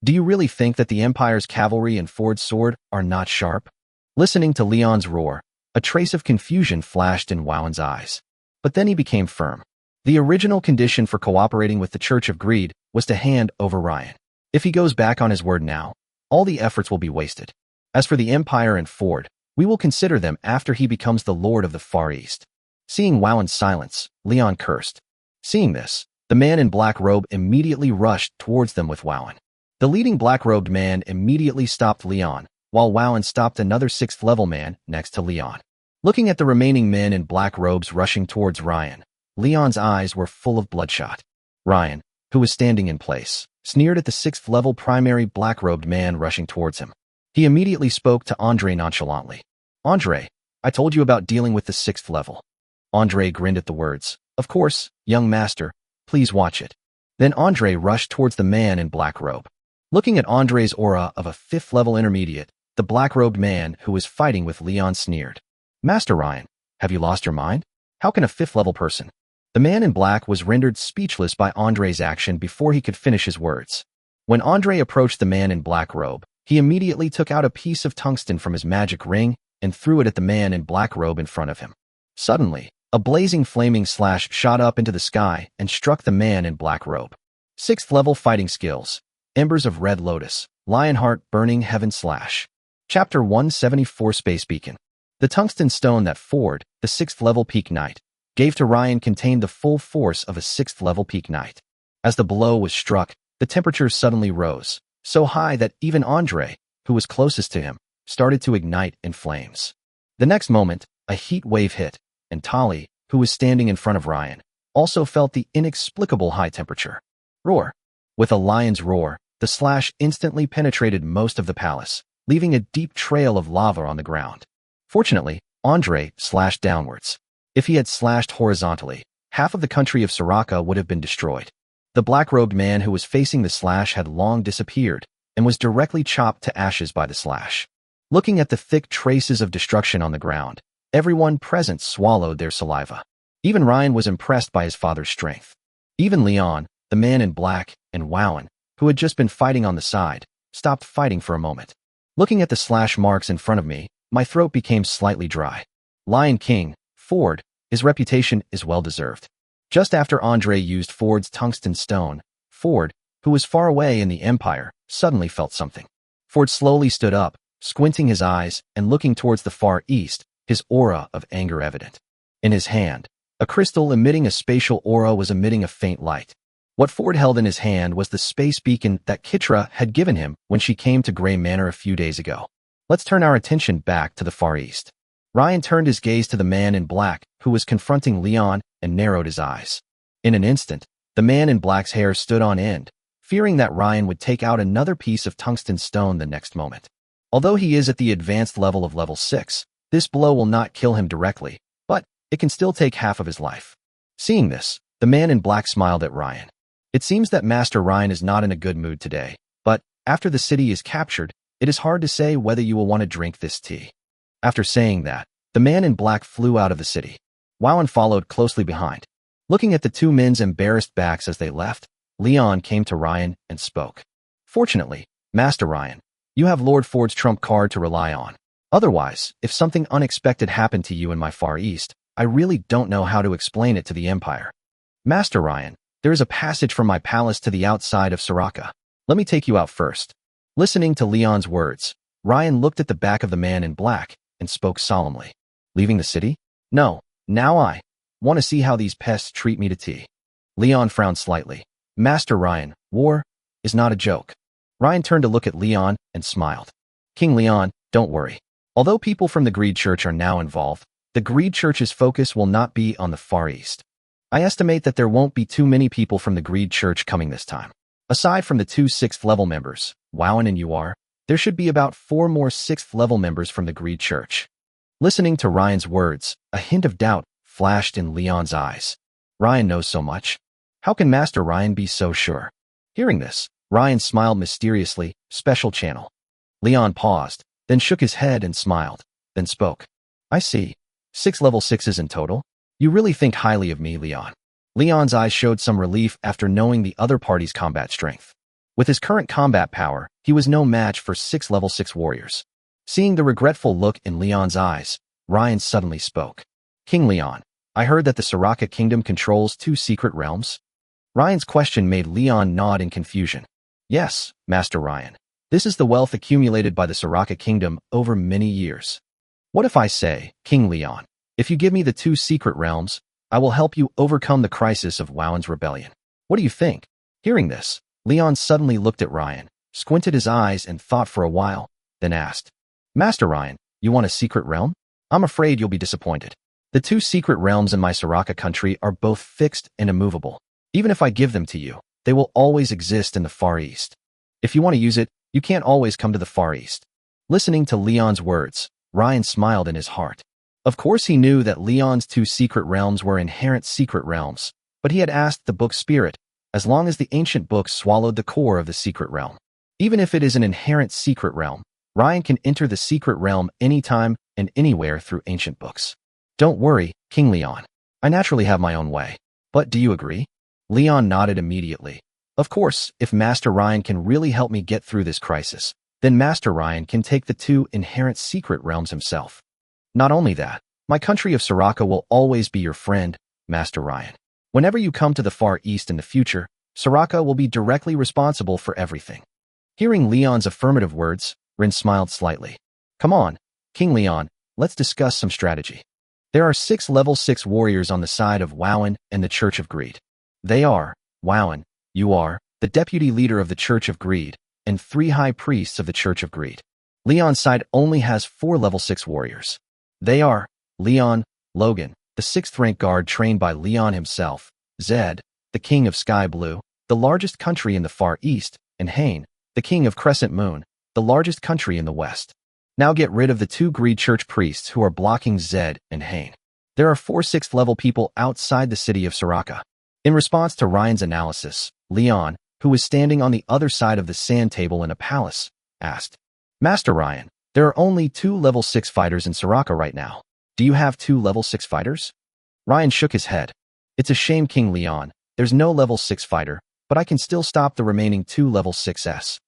Do you really think that the Empire's cavalry and Ford's sword are not sharp? Listening to Leon's roar, a trace of confusion flashed in Wauen's eyes. But then he became firm. The original condition for cooperating with the Church of Greed was to hand over Ryan. If he goes back on his word now, all the efforts will be wasted. As for the Empire and Ford, we will consider them after he becomes the Lord of the Far East. Seeing Wauen's silence, Leon cursed. Seeing this, the man in black robe immediately rushed towards them with Wauen. The leading black-robed man immediately stopped Leon, while Wauen stopped another sixth-level man next to Leon. Looking at the remaining men in black robes rushing towards Ryan, Leon's eyes were full of bloodshot. Ryan, who was standing in place, sneered at the sixth-level primary black-robed man rushing towards him. He immediately spoke to Andre nonchalantly. Andre, I told you about dealing with the sixth level. Andre grinned at the words. Of course, young master, please watch it. Then Andre rushed towards the man in black robe. Looking at Andre's aura of a fifth-level intermediate, the black-robed man who was fighting with Leon sneered. Master Ryan, have you lost your mind? How can a fifth-level person? The man in black was rendered speechless by Andre's action before he could finish his words. When Andre approached the man in black robe, he immediately took out a piece of tungsten from his magic ring and threw it at the man in black robe in front of him. Suddenly, a blazing flaming slash shot up into the sky and struck the man in black robe. Sixth-level fighting skills. Embers of Red Lotus. Lionheart Burning Heaven Slash. Chapter 174 Space Beacon. The tungsten stone that Ford, the sixth-level Peak Knight, gave to Ryan contained the full force of a sixth-level Peak Knight. As the blow was struck, the temperature suddenly rose, so high that even Andre, who was closest to him, started to ignite in flames. The next moment, a heat wave hit, and Tali, who was standing in front of Ryan, also felt the inexplicable high temperature. Roar. With a lion's roar, the slash instantly penetrated most of the palace, leaving a deep trail of lava on the ground. Fortunately, Andre slashed downwards. If he had slashed horizontally, half of the country of Soraka would have been destroyed. The black-robed man who was facing the slash had long disappeared and was directly chopped to ashes by the slash. Looking at the thick traces of destruction on the ground, everyone present swallowed their saliva. Even Ryan was impressed by his father's strength. Even Leon, the man in black, and Wowan, who had just been fighting on the side, stopped fighting for a moment. Looking at the slash marks in front of me, my throat became slightly dry. Lion King, Ford, his reputation is well-deserved. Just after Andre used Ford's tungsten stone, Ford, who was far away in the Empire, suddenly felt something. Ford slowly stood up, squinting his eyes and looking towards the far east, his aura of anger evident. In his hand, a crystal emitting a spatial aura was emitting a faint light. What Ford held in his hand was the space beacon that Kitra had given him when she came to Grey Manor a few days ago. Let's turn our attention back to the far east. Ryan turned his gaze to the man in black, who was confronting Leon, and narrowed his eyes. In an instant, the man in black's hair stood on end, fearing that Ryan would take out another piece of tungsten stone the next moment. Although he is at the advanced level of level 6, this blow will not kill him directly, but it can still take half of his life. Seeing this, the man in black smiled at Ryan. It seems that Master Ryan is not in a good mood today, but after the city is captured, it is hard to say whether you will want to drink this tea. After saying that, the man in black flew out of the city. Wowan followed closely behind. Looking at the two men's embarrassed backs as they left, Leon came to Ryan and spoke. Fortunately, Master Ryan, you have Lord Ford's trump card to rely on. Otherwise, if something unexpected happened to you in my far east, I really don't know how to explain it to the Empire. Master Ryan, there is a passage from my palace to the outside of Soraka. Let me take you out first. Listening to Leon's words, Ryan looked at the back of the man in black and spoke solemnly. Leaving the city? No, now I want to see how these pests treat me to tea. Leon frowned slightly. Master Ryan, war is not a joke. Ryan turned to look at Leon and smiled. King Leon, don't worry. Although people from the Greed Church are now involved, the Greed Church's focus will not be on the Far East. I estimate that there won't be too many people from the Greed Church coming this time. Aside from the two 6th-level members, Wowan and Uar, there should be about 4 more 6th-level members from the Greed Church. Listening to Ryan's words, a hint of doubt flashed in Leon's eyes. Ryan knows so much. How can Master Ryan be so sure? Hearing this, Ryan smiled mysteriously, special channel. Leon paused, then shook his head and smiled, then spoke. I see. 6 level 6s in total? You really think highly of me, Leon. Leon's eyes showed some relief after knowing the other party's combat strength. With his current combat power, he was no match for 6 level 6 warriors. Seeing the regretful look in Leon's eyes, Ryan suddenly spoke. King Leon, I heard that the Soraka Kingdom controls 2 secret realms? Ryan's question made Leon nod in confusion. Yes, Master Ryan. This is the wealth accumulated by the Soraka Kingdom over many years. What if I say, King Leon, if you give me the 2 secret realms, I will help you overcome the crisis of Wowan's rebellion. What do you think? Hearing this, Leon suddenly looked at Ryan, squinted his eyes and thought for a while, then asked, Master Ryan, you want a secret realm? I'm afraid you'll be disappointed. The 2 secret realms in my Soraka country are both fixed and immovable. Even if I give them to you, they will always exist in the Far East. If you want to use it, you can't always come to the Far East. Listening to Leon's words, Ryan smiled in his heart. Of course he knew that Leon's 2 secret realms were inherent secret realms, but he had asked the book Spirit, as long as the ancient book swallowed the core of the secret realm. Even if it is an inherent secret realm, Ryan can enter the secret realm anytime and anywhere through ancient books. Don't worry, King Leon. I naturally have my own way. But do you agree? Leon nodded immediately. Of course, if Master Ryan can really help me get through this crisis, then Master Ryan can take the 2 inherent secret realms himself. Not only that, my country of Soraka will always be your friend, Master Ryan. Whenever you come to the Far East in the future, Soraka will be directly responsible for everything. Hearing Leon's affirmative words, Rin smiled slightly. Come on, King Leon, let's discuss some strategy. There are 6 level 6 warriors on the side of Wowan and the Church of Greed. They are, Wowan, you are, the deputy leader of the Church of Greed, and 3 high priests of the Church of Greed. Leon's side only has 4 level 6 warriors. They are, Leon, Logan, the 6th rank guard trained by Leon himself, Zed, the king of Sky Blue, the largest country in the Far East, and Hain, the king of Crescent Moon, the largest country in the West. Now get rid of the 2 Greed Church priests who are blocking Zed and Hain. There are 4 6th level people outside the city of Soraka. In response to Ryan's analysis, Leon, who was standing on the other side of the sand table in a palace, asked, Master Ryan, there are only 2 level 6 fighters in Soraka right now. Do you have 2 level 6 fighters? Ryan shook his head. It's a shame, King Leon. There's no level 6 fighter, but I can still stop the remaining 2 level 6s.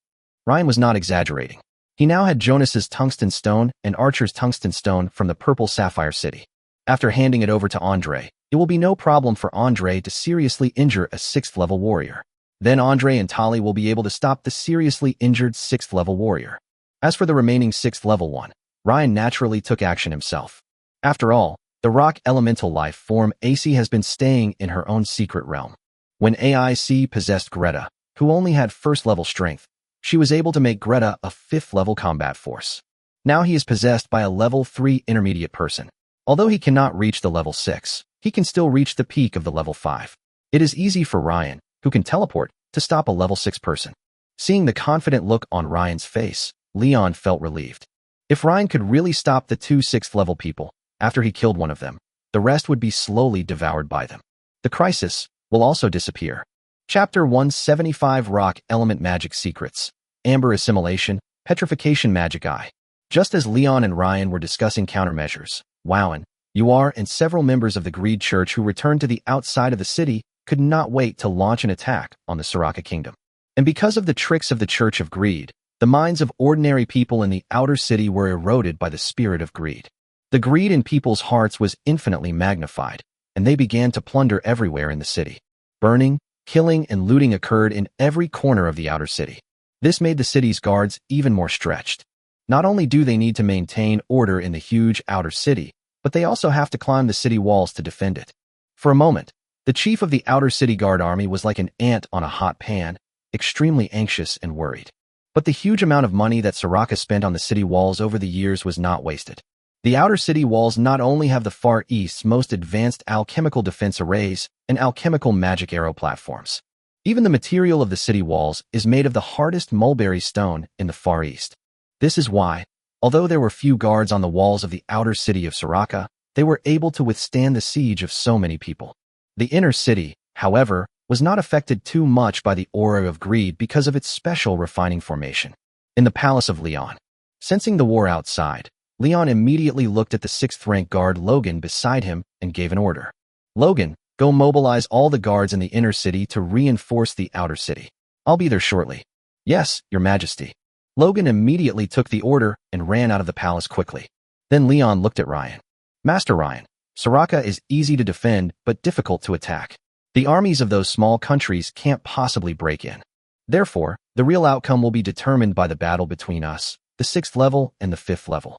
Ryan was not exaggerating. He now had Jonas's tungsten stone and Archer's tungsten stone from the Purple Sapphire City. After handing it over to Andre, it will be no problem for Andre to seriously injure a 6th level warrior. Then Andre and Tali will be able to stop the seriously injured 6th level warrior. As for the remaining 6th level one, Ryan naturally took action himself. After all, the rock elemental life form AC has been staying in her own secret realm. When AIC possessed Greta, who only had 1st level strength, she was able to make Greta a 5th level combat force. Now he is possessed by a level 3 intermediate person. Although he cannot reach the level 6, he can still reach the peak of the level 5. It is easy for Ryan, who can teleport, to stop a level 6 person. Seeing the confident look on Ryan's face, Leon felt relieved. If Ryan could really stop the 2 6th level people, after he killed one of them, the rest would be slowly devoured by them. The crisis will also disappear. Chapter 175 Rock Element Magic Secrets, Amber Assimilation, Petrification Magic Eye. Just as Leon and Ryan were discussing countermeasures, Wowan, Uar, and several members of the Greed Church who returned to the outside of the city could not wait to launch an attack on the Soraka Kingdom. And because of the tricks of the Church of Greed, the minds of ordinary people in the outer city were eroded by the spirit of greed. The greed in people's hearts was infinitely magnified, and they began to plunder everywhere in the city. Burning, killing, and looting occurred in every corner of the outer city. This made the city's guards even more stretched. Not only do they need to maintain order in the huge outer city, but they also have to climb the city walls to defend it. For a moment, the chief of the outer city guard army was like an ant on a hot pan, extremely anxious and worried. But the huge amount of money that Soraka spent on the city walls over the years was not wasted. The outer city walls not only have the Far East's most advanced alchemical defense arrays and alchemical magic arrow platforms. Even the material of the city walls is made of the hardest mulberry stone in the Far East. This is why, although there were few guards on the walls of the outer city of Soraka, they were able to withstand the siege of so many people. The inner city, however, was not affected too much by the aura of greed because of its special refining formation. In the palace of Leon, sensing the war outside, Leon immediately looked at the 6th rank guard Logan beside him and gave an order. Logan, go mobilize all the guards in the inner city to reinforce the outer city. I'll be there shortly. Yes, Your Majesty. Logan immediately took the order and ran out of the palace quickly. Then Leon looked at Ryan. Master Ryan, Soraka is easy to defend but difficult to attack. The armies of those small countries can't possibly break in. Therefore, the real outcome will be determined by the battle between us, the 6th level and the 5th level.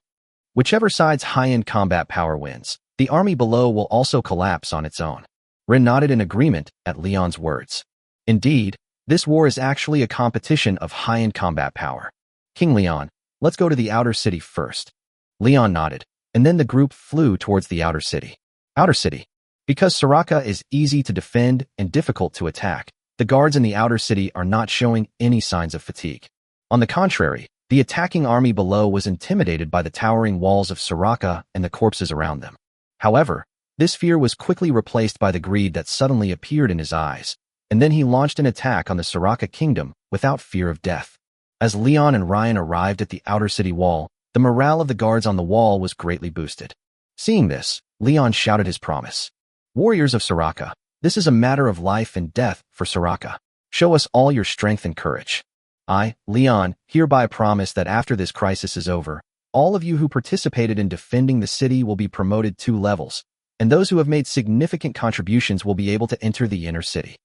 Whichever side's high-end combat power wins, the army below will also collapse on its own. Rin nodded in agreement at Leon's words. Indeed, this war is actually a competition of high-end combat power. King Leon, let's go to the outer city first. Leon nodded, and then the group flew towards the outer city. Outer city. Because Soraka is easy to defend and difficult to attack, the guards in the outer city are not showing any signs of fatigue. On the contrary, the attacking army below was intimidated by the towering walls of Soraka and the corpses around them. However, this fear was quickly replaced by the greed that suddenly appeared in his eyes, and then he launched an attack on the Soraka kingdom without fear of death. As Leon and Ryan arrived at the outer city wall, the morale of the guards on the wall was greatly boosted. Seeing this, Leon shouted his promise. Warriors of Soraka, this is a matter of life and death for Soraka. Show us all your strength and courage. I, Leon, hereby promise that after this crisis is over, all of you who participated in defending the city will be promoted 2 levels, and those who have made significant contributions will be able to enter the inner city.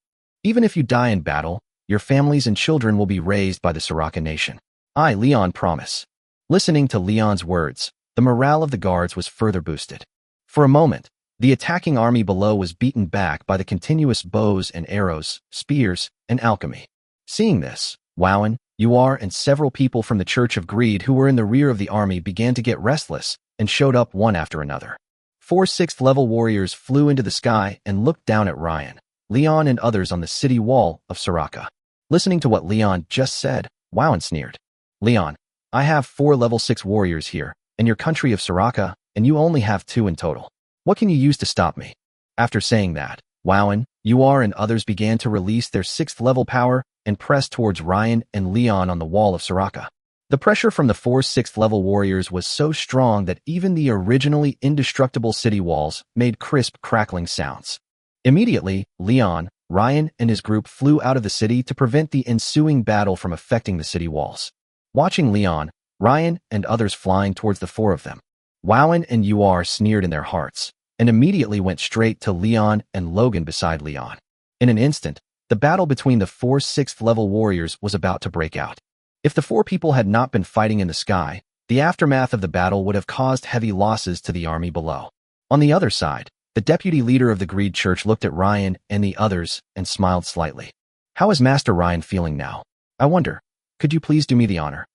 Even if you die in battle, your families and children will be raised by the Soraka nation. I, Leon, promise. Listening to Leon's words, the morale of the guards was further boosted. For a moment, the attacking army below was beaten back by the continuous bows and arrows, spears, and alchemy. Seeing this, Wowan, Uar, and several people from the Church of Greed who were in the rear of the army began to get restless and showed up one after another. 4 6th level warriors flew into the sky and looked down at Ryan, Leon, and others on the city wall of Soraka. Listening to what Leon just said, Wowan sneered. Leon, I have 4 level 6 warriors here, in your country of Soraka, and you only have 2 in total. What can you use to stop me? After saying that, Wowan, Uar, and others began to release their 6th level power and press towards Ryan and Leon on the wall of Soraka. The pressure from the 4 6th level warriors was so strong that even the originally indestructible city walls made crisp, crackling sounds. Immediately, Leon, Ryan, and his group flew out of the city to prevent the ensuing battle from affecting the city walls. Watching Leon, Ryan, and others flying towards the 4 of them, Wowan and Uar sneered in their hearts and immediately went straight to Leon and Logan beside Leon. In an instant, the battle between the 4 6th level warriors was about to break out. If the 4 people had not been fighting in the sky, the aftermath of the battle would have caused heavy losses to the army below. On the other side, the deputy leader of the Greed Church looked at Ryan and the others and smiled slightly. How is Master Ryan feeling now? I wonder. Could you please do me the honor?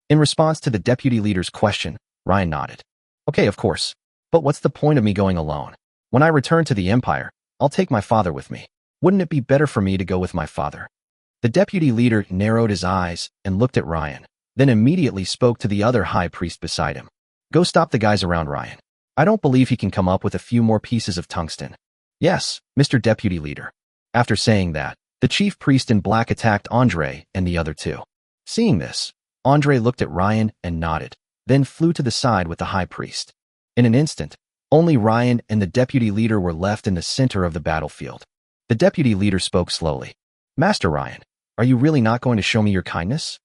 In response to the deputy leader's question, Ryan nodded. Okay, of course. But what's the point of me going alone? When I return to the Empire, I'll take my father with me. Wouldn't it be better for me to go with my father? The deputy leader narrowed his eyes and looked at Ryan, then immediately spoke to the other high priest beside him. Go stop the guys around Ryan. I don't believe he can come up with a few more pieces of tungsten. Yes, Mr. Deputy Leader. After saying that, the chief priest in black attacked Andre and the other 2. Seeing this, Andre looked at Ryan and nodded, then flew to the side with the high priest. In an instant, only Ryan and the deputy leader were left in the center of the battlefield. The deputy leader spoke slowly. Master Ryan, are you really not going to show me your kindness?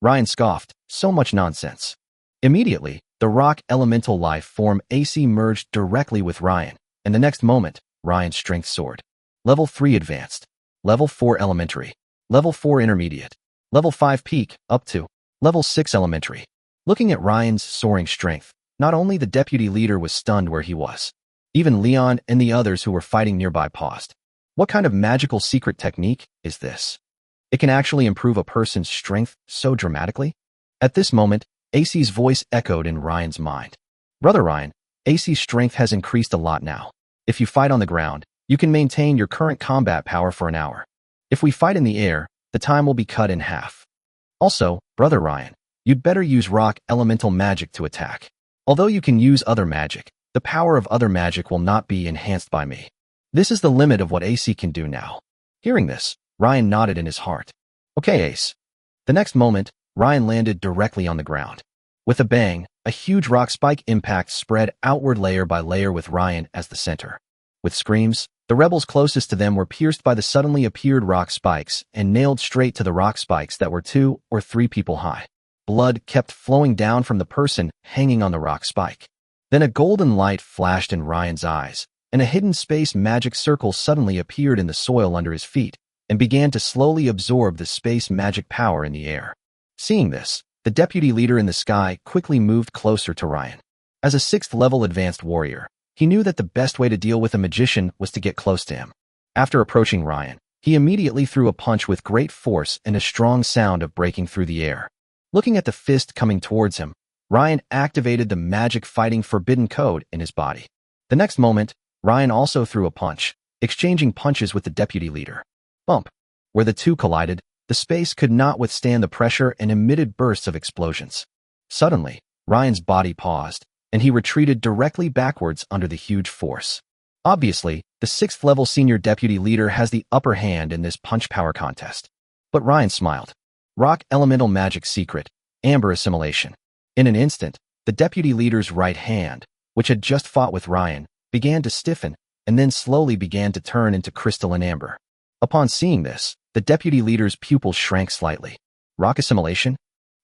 Ryan scoffed, so much nonsense. Immediately, the rock elemental life form AC merged directly with Ryan, and the next moment, Ryan's strength soared. Level 3 advanced, Level 4 elementary, Level 4 intermediate, Level 5 peak, up to Level 6 elementary. Looking at Ryan's soaring strength, not only the deputy leader was stunned where he was. Even Leon and the others who were fighting nearby paused. What kind of magical secret technique is this? It can actually improve a person's strength so dramatically? At this moment, AC's voice echoed in Ryan's mind. Brother Ryan, AC's strength has increased a lot now. If you fight on the ground, you can maintain your current combat power for an hour. If we fight in the air, the time will be cut in half. Also, Brother Ryan, you'd better use rock elemental magic to attack. Although you can use other magic, the power of other magic will not be enhanced by me. This is the limit of what AC can do now. Hearing this, Ryan nodded in his heart. Okay, Ace. The next moment, Ryan landed directly on the ground. With a bang, a huge rock spike impact spread outward layer by layer with Ryan as the center. With screams, the rebels closest to them were pierced by the suddenly appeared rock spikes and nailed straight to the rock spikes that were 2 or 3 people high. Blood kept flowing down from the person hanging on the rock spike. Then a golden light flashed in Ryan's eyes, and a hidden space magic circle suddenly appeared in the soil under his feet and began to slowly absorb the space magic power in the air. Seeing this, the deputy leader in the sky quickly moved closer to Ryan. As a 6th level advanced warrior, he knew that the best way to deal with a magician was to get close to him. After approaching Ryan, he immediately threw a punch with great force and a strong sound of breaking through the air. Looking at the fist coming towards him, Ryan activated the magic fighting forbidden code in his body. The next moment, Ryan also threw a punch, exchanging punches with the deputy leader. Bump. Where the 2 collided, the space could not withstand the pressure and emitted bursts of explosions. Suddenly, Ryan's body paused, and he retreated directly backwards under the huge force. Obviously, the 6th level senior deputy leader has the upper hand in this punch power contest. But Ryan smiled. Rock elemental magic secret, amber assimilation. In an instant, the deputy leader's right hand, which had just fought with Ryan, began to stiffen and then slowly began to turn into crystalline amber. Upon seeing this, the deputy leader's pupils shrank slightly. Rock assimilation?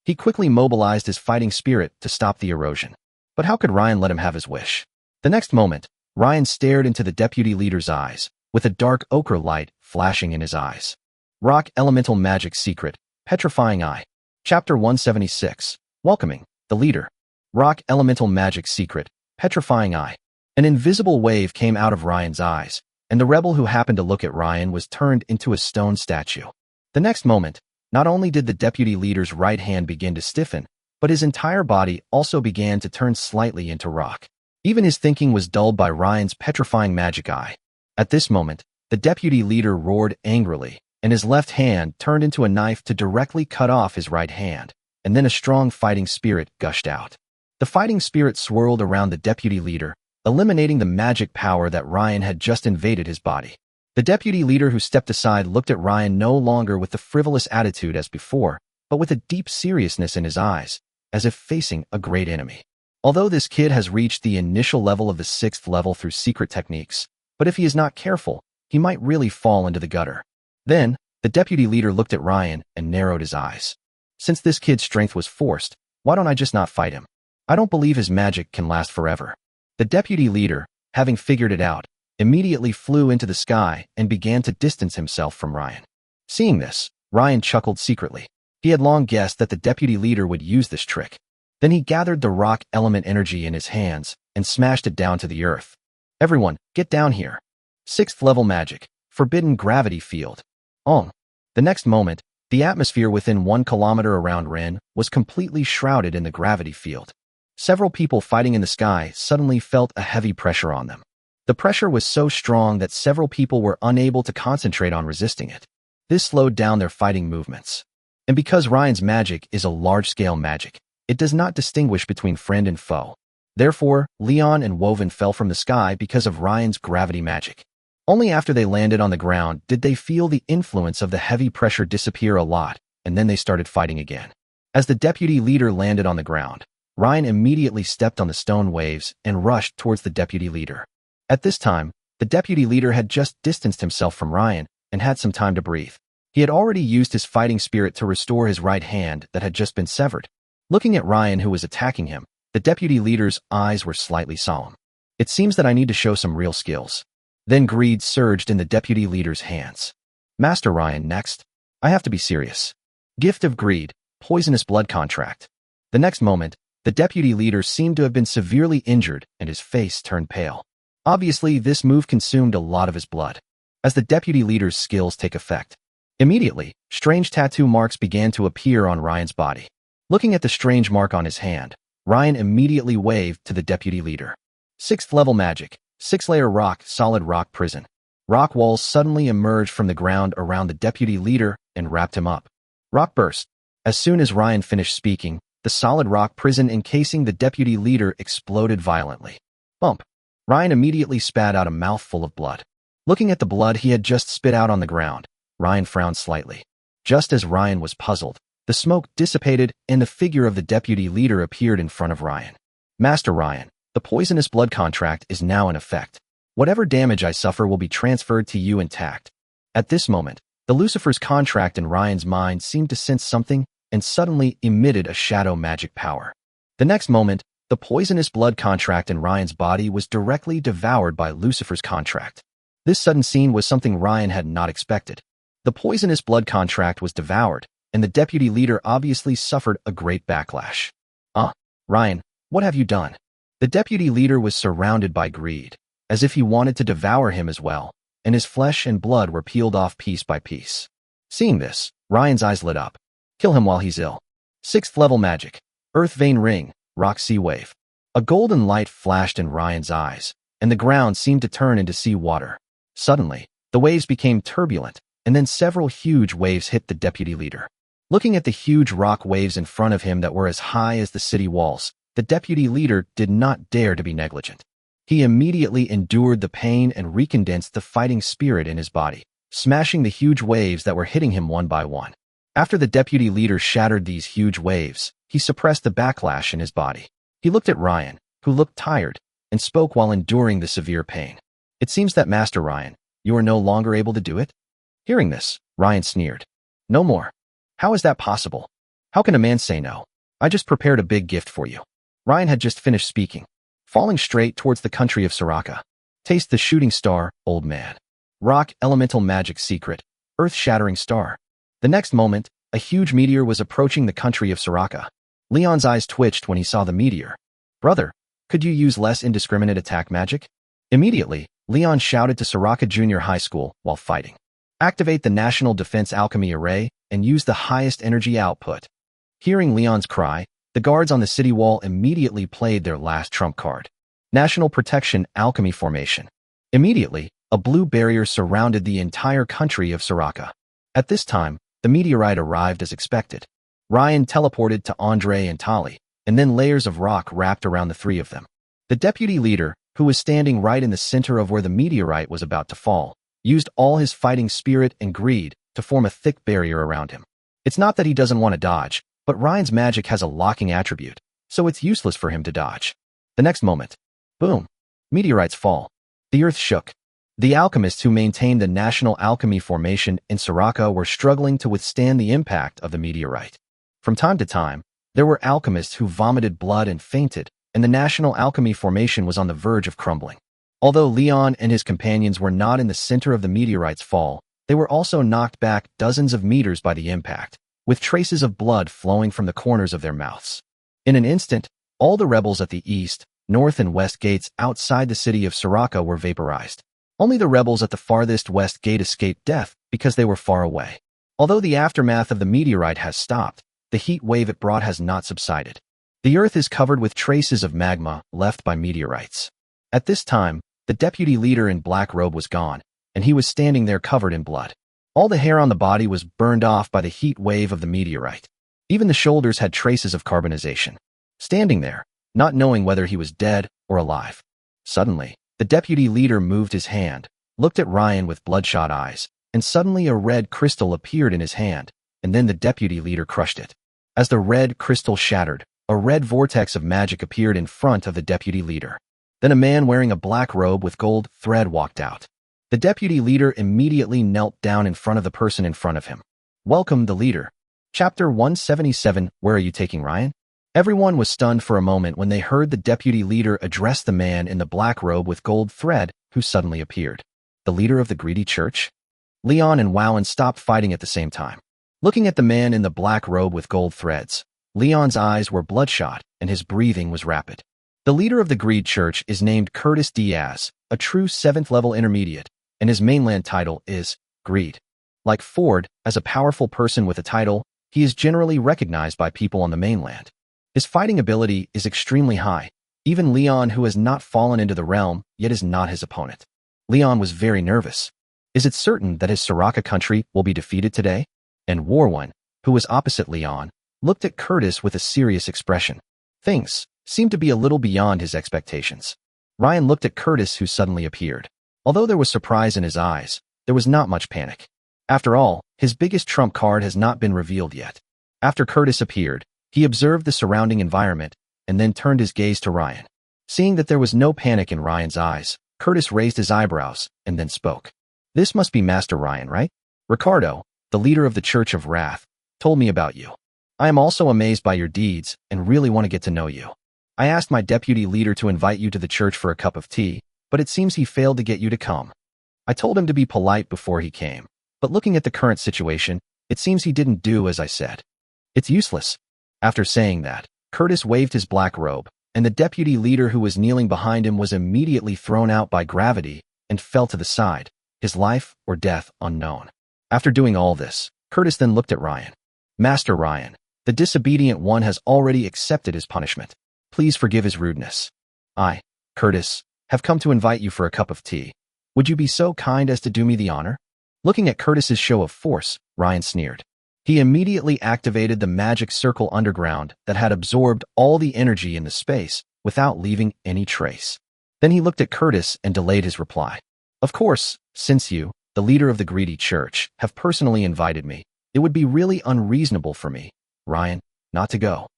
He quickly mobilized his fighting spirit to stop the erosion. But how could Ryan let him have his wish? The next moment, Ryan stared into the deputy leader's eyes, with a dark ochre light flashing in his eyes. Rock elemental magic secret, petrifying eye. Chapter 176. Welcoming, the leader. Rock elemental magic secret, petrifying eye. An invisible wave came out of Ryan's eyes, and the rebel who happened to look at Ryan was turned into a stone statue. The next moment, not only did the deputy leader's right hand begin to stiffen, but his entire body also began to turn slightly into rock. Even his thinking was dulled by Ryan's petrifying magic eye. At this moment, the deputy leader roared angrily, and his left hand turned into a knife to directly cut off his right hand, and then a strong fighting spirit gushed out. The fighting spirit swirled around the deputy leader, eliminating the magic power that Ryan had just invaded his body. The deputy leader who stepped aside looked at Ryan no longer with the frivolous attitude as before, but with a deep seriousness in his eyes, as if facing a great enemy. Although this kid has reached the initial level of the 6th level through secret techniques, but if he is not careful, he might really fall into the gutter. Then, the deputy leader looked at Ryan and narrowed his eyes. Since this kid's strength was forced, why don't I just not fight him? I don't believe his magic can last forever. The deputy leader, having figured it out, immediately flew into the sky and began to distance himself from Ryan. Seeing this, Ryan chuckled secretly. He had long guessed that the deputy leader would use this trick. Then he gathered the rock element energy in his hands and smashed it down to the earth. Everyone, get down here. 6th level magic, forbidden gravity field. The next moment, the atmosphere within 1 kilometer around Ren was completely shrouded in the gravity field. Several people fighting in the sky suddenly felt a heavy pressure on them. The pressure was so strong that several people were unable to concentrate on resisting it. This slowed down their fighting movements. And because Ryan's magic is a large-scale magic, it does not distinguish between friend and foe. Therefore, Leon and Woven fell from the sky because of Ryan's gravity magic. Only after they landed on the ground did they feel the influence of the heavy pressure disappear a lot, and then they started fighting again. As the deputy leader landed on the ground, Ryan immediately stepped on the stone waves and rushed towards the deputy leader. At this time, the deputy leader had just distanced himself from Ryan and had some time to breathe. He had already used his fighting spirit to restore his right hand that had just been severed. Looking at Ryan who was attacking him, the deputy leader's eyes were slightly solemn. It seems that I need to show some real skills. Then greed surged in the deputy leader's hands. Master Ryan, next. I have to be serious. Gift of greed, poisonous blood contract. The next moment, the deputy leader seemed to have been severely injured and his face turned pale. Obviously, this move consumed a lot of his blood. As the deputy leader's skills take effect, immediately, strange tattoo marks began to appear on Ryan's body. Looking at the strange mark on his hand, Ryan immediately waved to the deputy leader. 6th level magic, 6-layer rock, solid rock prison. Rock walls suddenly emerged from the ground around the deputy leader and wrapped him up. Rock burst. As soon as Ryan finished speaking, the solid rock prison encasing the deputy leader exploded violently. Bump. Ryan immediately spat out a mouthful of blood. Looking at the blood he had just spit out on the ground, Ryan frowned slightly. Just as Ryan was puzzled, the smoke dissipated and the figure of the deputy leader appeared in front of Ryan. Master Ryan, the poisonous blood contract is now in effect. Whatever damage I suffer will be transferred to you intact. At this moment, the Lucifer's contract in Ryan's mind seemed to sense something and suddenly emitted a shadow magic power. The next moment, the poisonous blood contract in Ryan's body was directly devoured by Lucifer's contract. This sudden scene was something Ryan had not expected. The poisonous blood contract was devoured, and the deputy leader obviously suffered a great backlash. Ryan, what have you done? The deputy leader was surrounded by greed, as if he wanted to devour him as well, and his flesh and blood were peeled off piece by piece. Seeing this, Ryan's eyes lit up. Kill him while he's ill. 6th level magic, Earth Vein Ring, Rock Sea Wave. A golden light flashed in Ryan's eyes, and the ground seemed to turn into sea water. Suddenly, the waves became turbulent, and then several huge waves hit the deputy leader. Looking at the huge rock waves in front of him that were as high as the city walls, the deputy leader did not dare to be negligent. He immediately endured the pain and recondensed the fighting spirit in his body, smashing the huge waves that were hitting him one by one. After the deputy leader shattered these huge waves, he suppressed the backlash in his body. He looked at Ryan, who looked tired, and spoke while enduring the severe pain. It seems that Master Ryan, you are no longer able to do it? Hearing this, Ryan sneered. No more. How is that possible? How can a man say no? I just prepared a big gift for you. Ryan had just finished speaking, falling straight towards the country of Soraka. Taste the shooting star, old man. Rock elemental magic secret, earth-shattering star. The next moment, a huge meteor was approaching the country of Soraka. Leon's eyes twitched when he saw the meteor. Brother, could you use less indiscriminate attack magic? Immediately, Leon shouted to Soraka Junior High School while fighting. Activate the National Defense Alchemy Array and use the highest energy output. Hearing Leon's cry, the guards on the city wall immediately played their last trump card. National Protection Alchemy Formation. Immediately, a blue barrier surrounded the entire country of Soraka. At this time, the meteorite arrived as expected. Ryan teleported to Andre and Tali, and then layers of rock wrapped around the three of them. The deputy leader, who was standing right in the center of where the meteorite was about to fall, used all his fighting spirit and greed to form a thick barrier around him. It's not that he doesn't want to dodge, but Ryan's magic has a locking attribute, so it's useless for him to dodge. The next moment, boom, meteorites fall. The earth shook. The alchemists who maintained the National Alchemy Formation in Soraka were struggling to withstand the impact of the meteorite. From time to time, there were alchemists who vomited blood and fainted, and the National Alchemy Formation was on the verge of crumbling. Although Leon and his companions were not in the center of the meteorite's fall, they were also knocked back dozens of meters by the impact, with traces of blood flowing from the corners of their mouths. In an instant, all the rebels at the east, north, and west gates outside the city of Soraka were vaporized. Only the rebels at the farthest west gate escaped death because they were far away. Although the aftermath of the meteorite has stopped, the heat wave it brought has not subsided. The earth is covered with traces of magma left by meteorites. At this time, the deputy leader in black robe was gone, and he was standing there covered in blood. All the hair on the body was burned off by the heat wave of the meteorite. Even the shoulders had traces of carbonization. Standing there, not knowing whether he was dead or alive. Suddenly, the deputy leader moved his hand, looked at Ryan with bloodshot eyes, and suddenly a red crystal appeared in his hand, and then the deputy leader crushed it. As the red crystal shattered, a red vortex of magic appeared in front of the deputy leader. Then a man wearing a black robe with gold thread walked out. The deputy leader immediately knelt down in front of the person in front of him. Welcome, the leader. Chapter 177, Where are you taking Ryan? Everyone was stunned for a moment when they heard the deputy leader address the man in the black robe with gold thread who suddenly appeared. The leader of the greedy church? Leon and Wowan stopped fighting at the same time. Looking at the man in the black robe with gold threads, Leon's eyes were bloodshot and his breathing was rapid. The leader of the Greed Church is named Curtis Diaz, a true 7th-level intermediate, and his mainland title is Greed. Like Ford, as a powerful person with a title, he is generally recognized by people on the mainland. His fighting ability is extremely high. Even Leon, who has not fallen into the realm, yet is not his opponent. Leon was very nervous. Is it certain that his Soraka country will be defeated today? And Warwan, who was opposite Leon, looked at Curtis with a serious expression. Things seemed to be a little beyond his expectations. Ryan looked at Curtis, who suddenly appeared. Although there was surprise in his eyes, there was not much panic. After all, his biggest trump card has not been revealed yet. After Curtis appeared, he observed the surrounding environment and then turned his gaze to Ryan. Seeing that there was no panic in Ryan's eyes, Curtis raised his eyebrows and then spoke. This must be Master Ryan, right? Ricardo, the leader of the Church of Wrath, told me about you. I am also amazed by your deeds and really want to get to know you. I asked my deputy leader to invite you to the church for a cup of tea, but it seems he failed to get you to come. I told him to be polite before he came, but looking at the current situation, it seems he didn't do as I said. It's useless. After saying that, Curtis waved his black robe, and the deputy leader who was kneeling behind him was immediately thrown out by gravity and fell to the side, his life or death unknown. After doing all this, Curtis then looked at Ryan. Master Ryan, the disobedient one has already accepted his punishment. Please forgive his rudeness. I, Curtis, have come to invite you for a cup of tea. Would you be so kind as to do me the honor? Looking at Curtis's show of force, Ryan sneered. He immediately activated the magic circle underground that had absorbed all the energy in the space without leaving any trace. Then he looked at Curtis and delayed his reply. Of course, since you, the leader of the Greedy Church, have personally invited me, it would be really unreasonable for me, Ryan, not to go.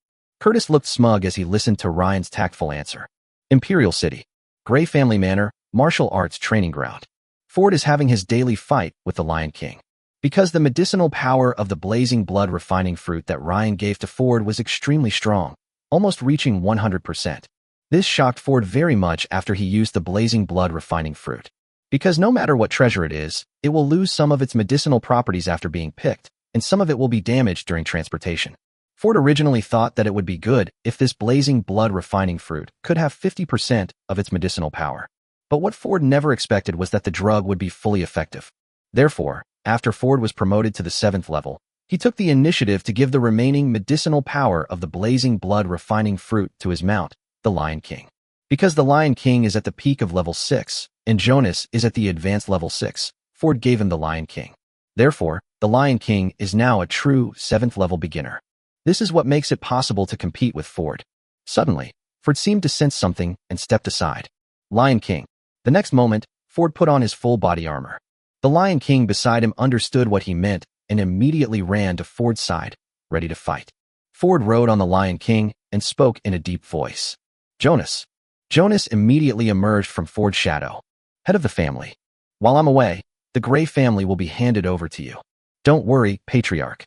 Curtis looked smug as he listened to Ryan's tactful answer. Imperial City. Grey Family Manor, martial arts training ground. Ford is having his daily fight with the Lion King. Because the medicinal power of the blazing blood refining fruit that Ryan gave to Ford was extremely strong, almost reaching 100%. This shocked Ford very much after he used the blazing blood refining fruit. Because no matter what treasure it is, it will lose some of its medicinal properties after being picked, and some of it will be damaged during transportation. Ford originally thought that it would be good if this blazing blood refining fruit could have 50% of its medicinal power. But what Ford never expected was that the drug would be fully effective. Therefore, after Ford was promoted to the 7th level, he took the initiative to give the remaining medicinal power of the blazing blood refining fruit to his mount, the Lion King. Because the Lion King is at the peak of level 6, and Jonas is at the advanced level 6, Ford gave him the Lion King. Therefore, the Lion King is now a true 7th level beginner. This is what makes it possible to compete with Ford. Suddenly, Ford seemed to sense something and stepped aside. Lion King. The next moment, Ford put on his full body armor. The Lion King beside him understood what he meant and immediately ran to Ford's side, ready to fight. Ford rode on the Lion King and spoke in a deep voice. Jonas. Jonas immediately emerged from Ford's shadow. Head of the family. While I'm away, the Gray family will be handed over to you. Don't worry, Patriarch.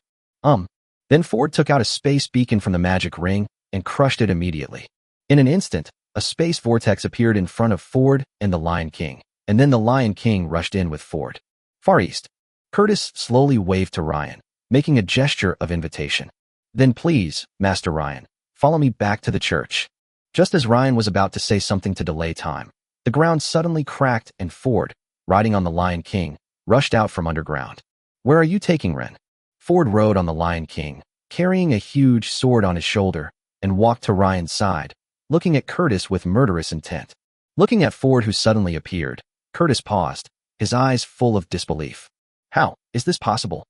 Then Ford took out a space beacon from the magic ring and crushed it immediately. In an instant, a space vortex appeared in front of Ford and the Lion King, and then the Lion King rushed in with Ford. Far East. Curtis slowly waved to Ryan, making a gesture of invitation. Then please, Master Ryan, follow me back to the church. Just as Ryan was about to say something to delay time, the ground suddenly cracked and Ford, riding on the Lion King, rushed out from underground. Where are you taking Ren? Ford rode on the Lion King, carrying a huge sword on his shoulder, and walked to Ryan's side, looking at Curtis with murderous intent. Looking at Ford, who suddenly appeared, Curtis paused, his eyes full of disbelief. How is this possible?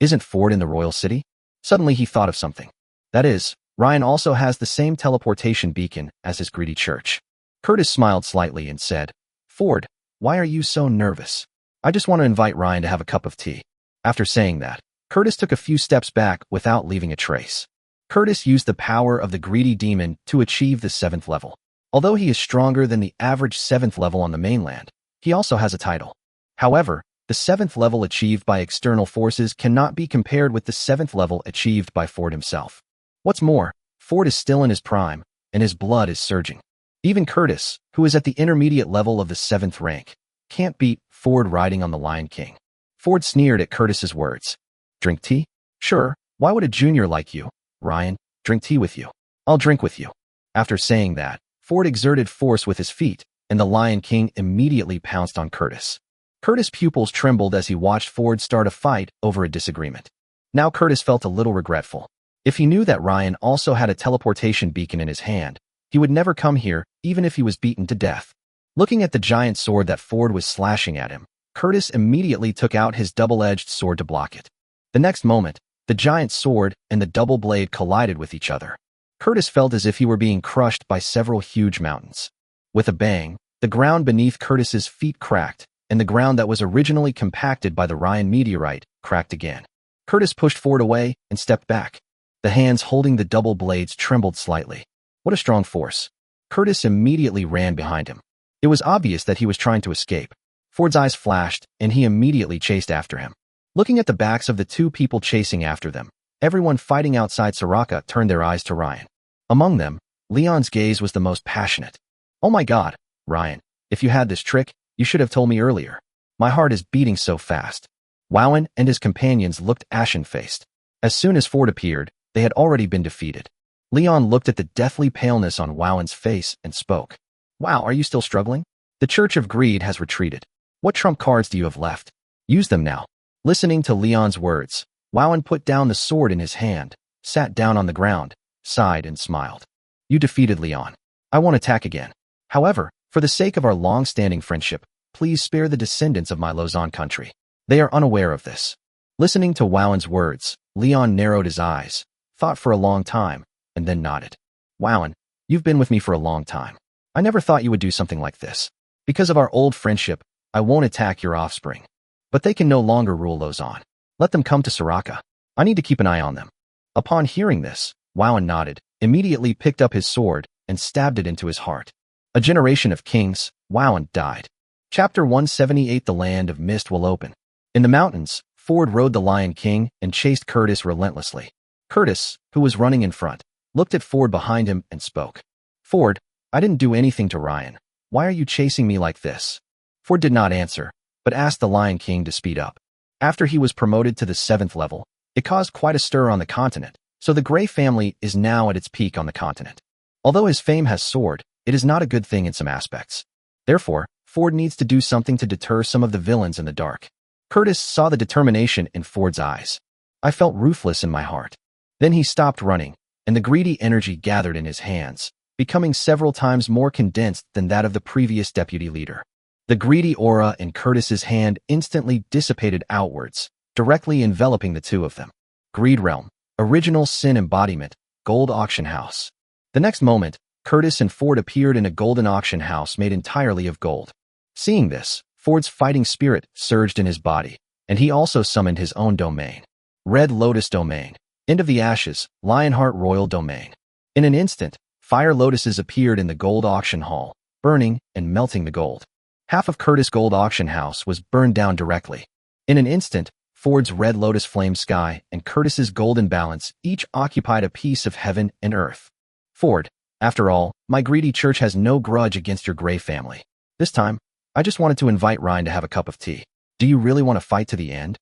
Isn't Ford in the royal city? Suddenly he thought of something. That is, Ryan also has the same teleportation beacon as his greedy church. Curtis smiled slightly and said, Ford, why are you so nervous? I just want to invite Ryan to have a cup of tea. After saying that, Curtis took a few steps back without leaving a trace. Curtis used the power of the greedy demon to achieve the 7th level. Although he is stronger than the average 7th level on the mainland, he also has a title. However, the 7th level achieved by external forces cannot be compared with the 7th level achieved by Ford himself. What's more, Ford is still in his prime, and his blood is surging. Even Curtis, who is at the intermediate level of the 7th rank, can't beat Ford riding on the Lion King. Ford sneered at Curtis's words. Drink tea? Sure, why would a junior like you, Ryan, drink tea with you? I'll drink with you. After saying that, Ford exerted force with his feet, and the Lion King immediately pounced on Curtis. Curtis' pupils trembled as he watched Ford start a fight over a disagreement. Now Curtis felt a little regretful. If he knew that Ryan also had a teleportation beacon in his hand, he would never come here even if he was beaten to death. Looking at the giant sword that Ford was slashing at him, Curtis immediately took out his double-edged sword to block it. The next moment, the giant sword and the double blade collided with each other. Curtis felt as if he were being crushed by several huge mountains. With a bang, the ground beneath Curtis's feet cracked, and the ground that was originally compacted by the Ryan meteorite cracked again. Curtis pushed Ford away and stepped back. The hands holding the double blades trembled slightly. What a strong force. Curtis immediately ran behind him. It was obvious that he was trying to escape. Ford's eyes flashed, and he immediately chased after him. Looking at the backs of the two people chasing after them, everyone fighting outside Soraka turned their eyes to Ryan. Among them, Leon's gaze was the most passionate. Oh my God, Ryan, if you had this trick, you should have told me earlier. My heart is beating so fast. Wowan and his companions looked ashen-faced. As soon as Ford appeared, they had already been defeated. Leon looked at the deathly paleness on Wowan's face and spoke. Wow, are you still struggling? The Church of Greed has retreated. What trump cards do you have left? Use them now. Listening to Leon's words, Wowan put down the sword in his hand, sat down on the ground, sighed and smiled. You defeated Leon. I won't attack again. However, for the sake of our long-standing friendship, please spare the descendants of my Lausanne country. They are unaware of this. Listening to Wowan's words, Leon narrowed his eyes, thought for a long time, and then nodded. Wowan, you've been with me for a long time. I never thought you would do something like this. Because of our old friendship, I won't attack your offspring. But they can no longer rule Lausanne. Let them come to Soraka. I need to keep an eye on them. Upon hearing this, Wowan nodded, immediately picked up his sword, and stabbed it into his heart. A generation of kings, Wowan died. Chapter 178. The Land of Mist will open. In the mountains, Ford rode the Lion King and chased Curtis relentlessly. Curtis, who was running in front, looked at Ford behind him and spoke. Ford, I didn't do anything to Ryan. Why are you chasing me like this? Ford did not answer, but asked the Lion King to speed up. After he was promoted to the 7th level, it caused quite a stir on the continent, so the Gray family is now at its peak on the continent. Although his fame has soared, it is not a good thing in some aspects. Therefore, Ford needs to do something to deter some of the villains in the dark. Curtis saw the determination in Ford's eyes. I felt ruthless in my heart. Then he stopped running, and the greedy energy gathered in his hands, becoming several times more condensed than that of the previous deputy leader. The greedy aura in Curtis's hand instantly dissipated outwards, directly enveloping the two of them. Greed Realm, Original Sin Embodiment, Gold Auction House. The next moment, Curtis and Ford appeared in a golden auction house made entirely of gold. Seeing this, Ford's fighting spirit surged in his body, and he also summoned his own domain. Red Lotus Domain. End of the Ashes, Lionheart Royal Domain. In an instant, fire lotuses appeared in the gold auction hall, burning and melting the gold. Half of Curtis' gold auction house was burned down directly. In an instant, Ford's Red Lotus Flame Sky and Curtis's Golden Balance each occupied a piece of heaven and earth. Ford, after all, my greedy church has no grudge against your Gray family. This time, I just wanted to invite Ryan to have a cup of tea. Do you really want to fight to the end?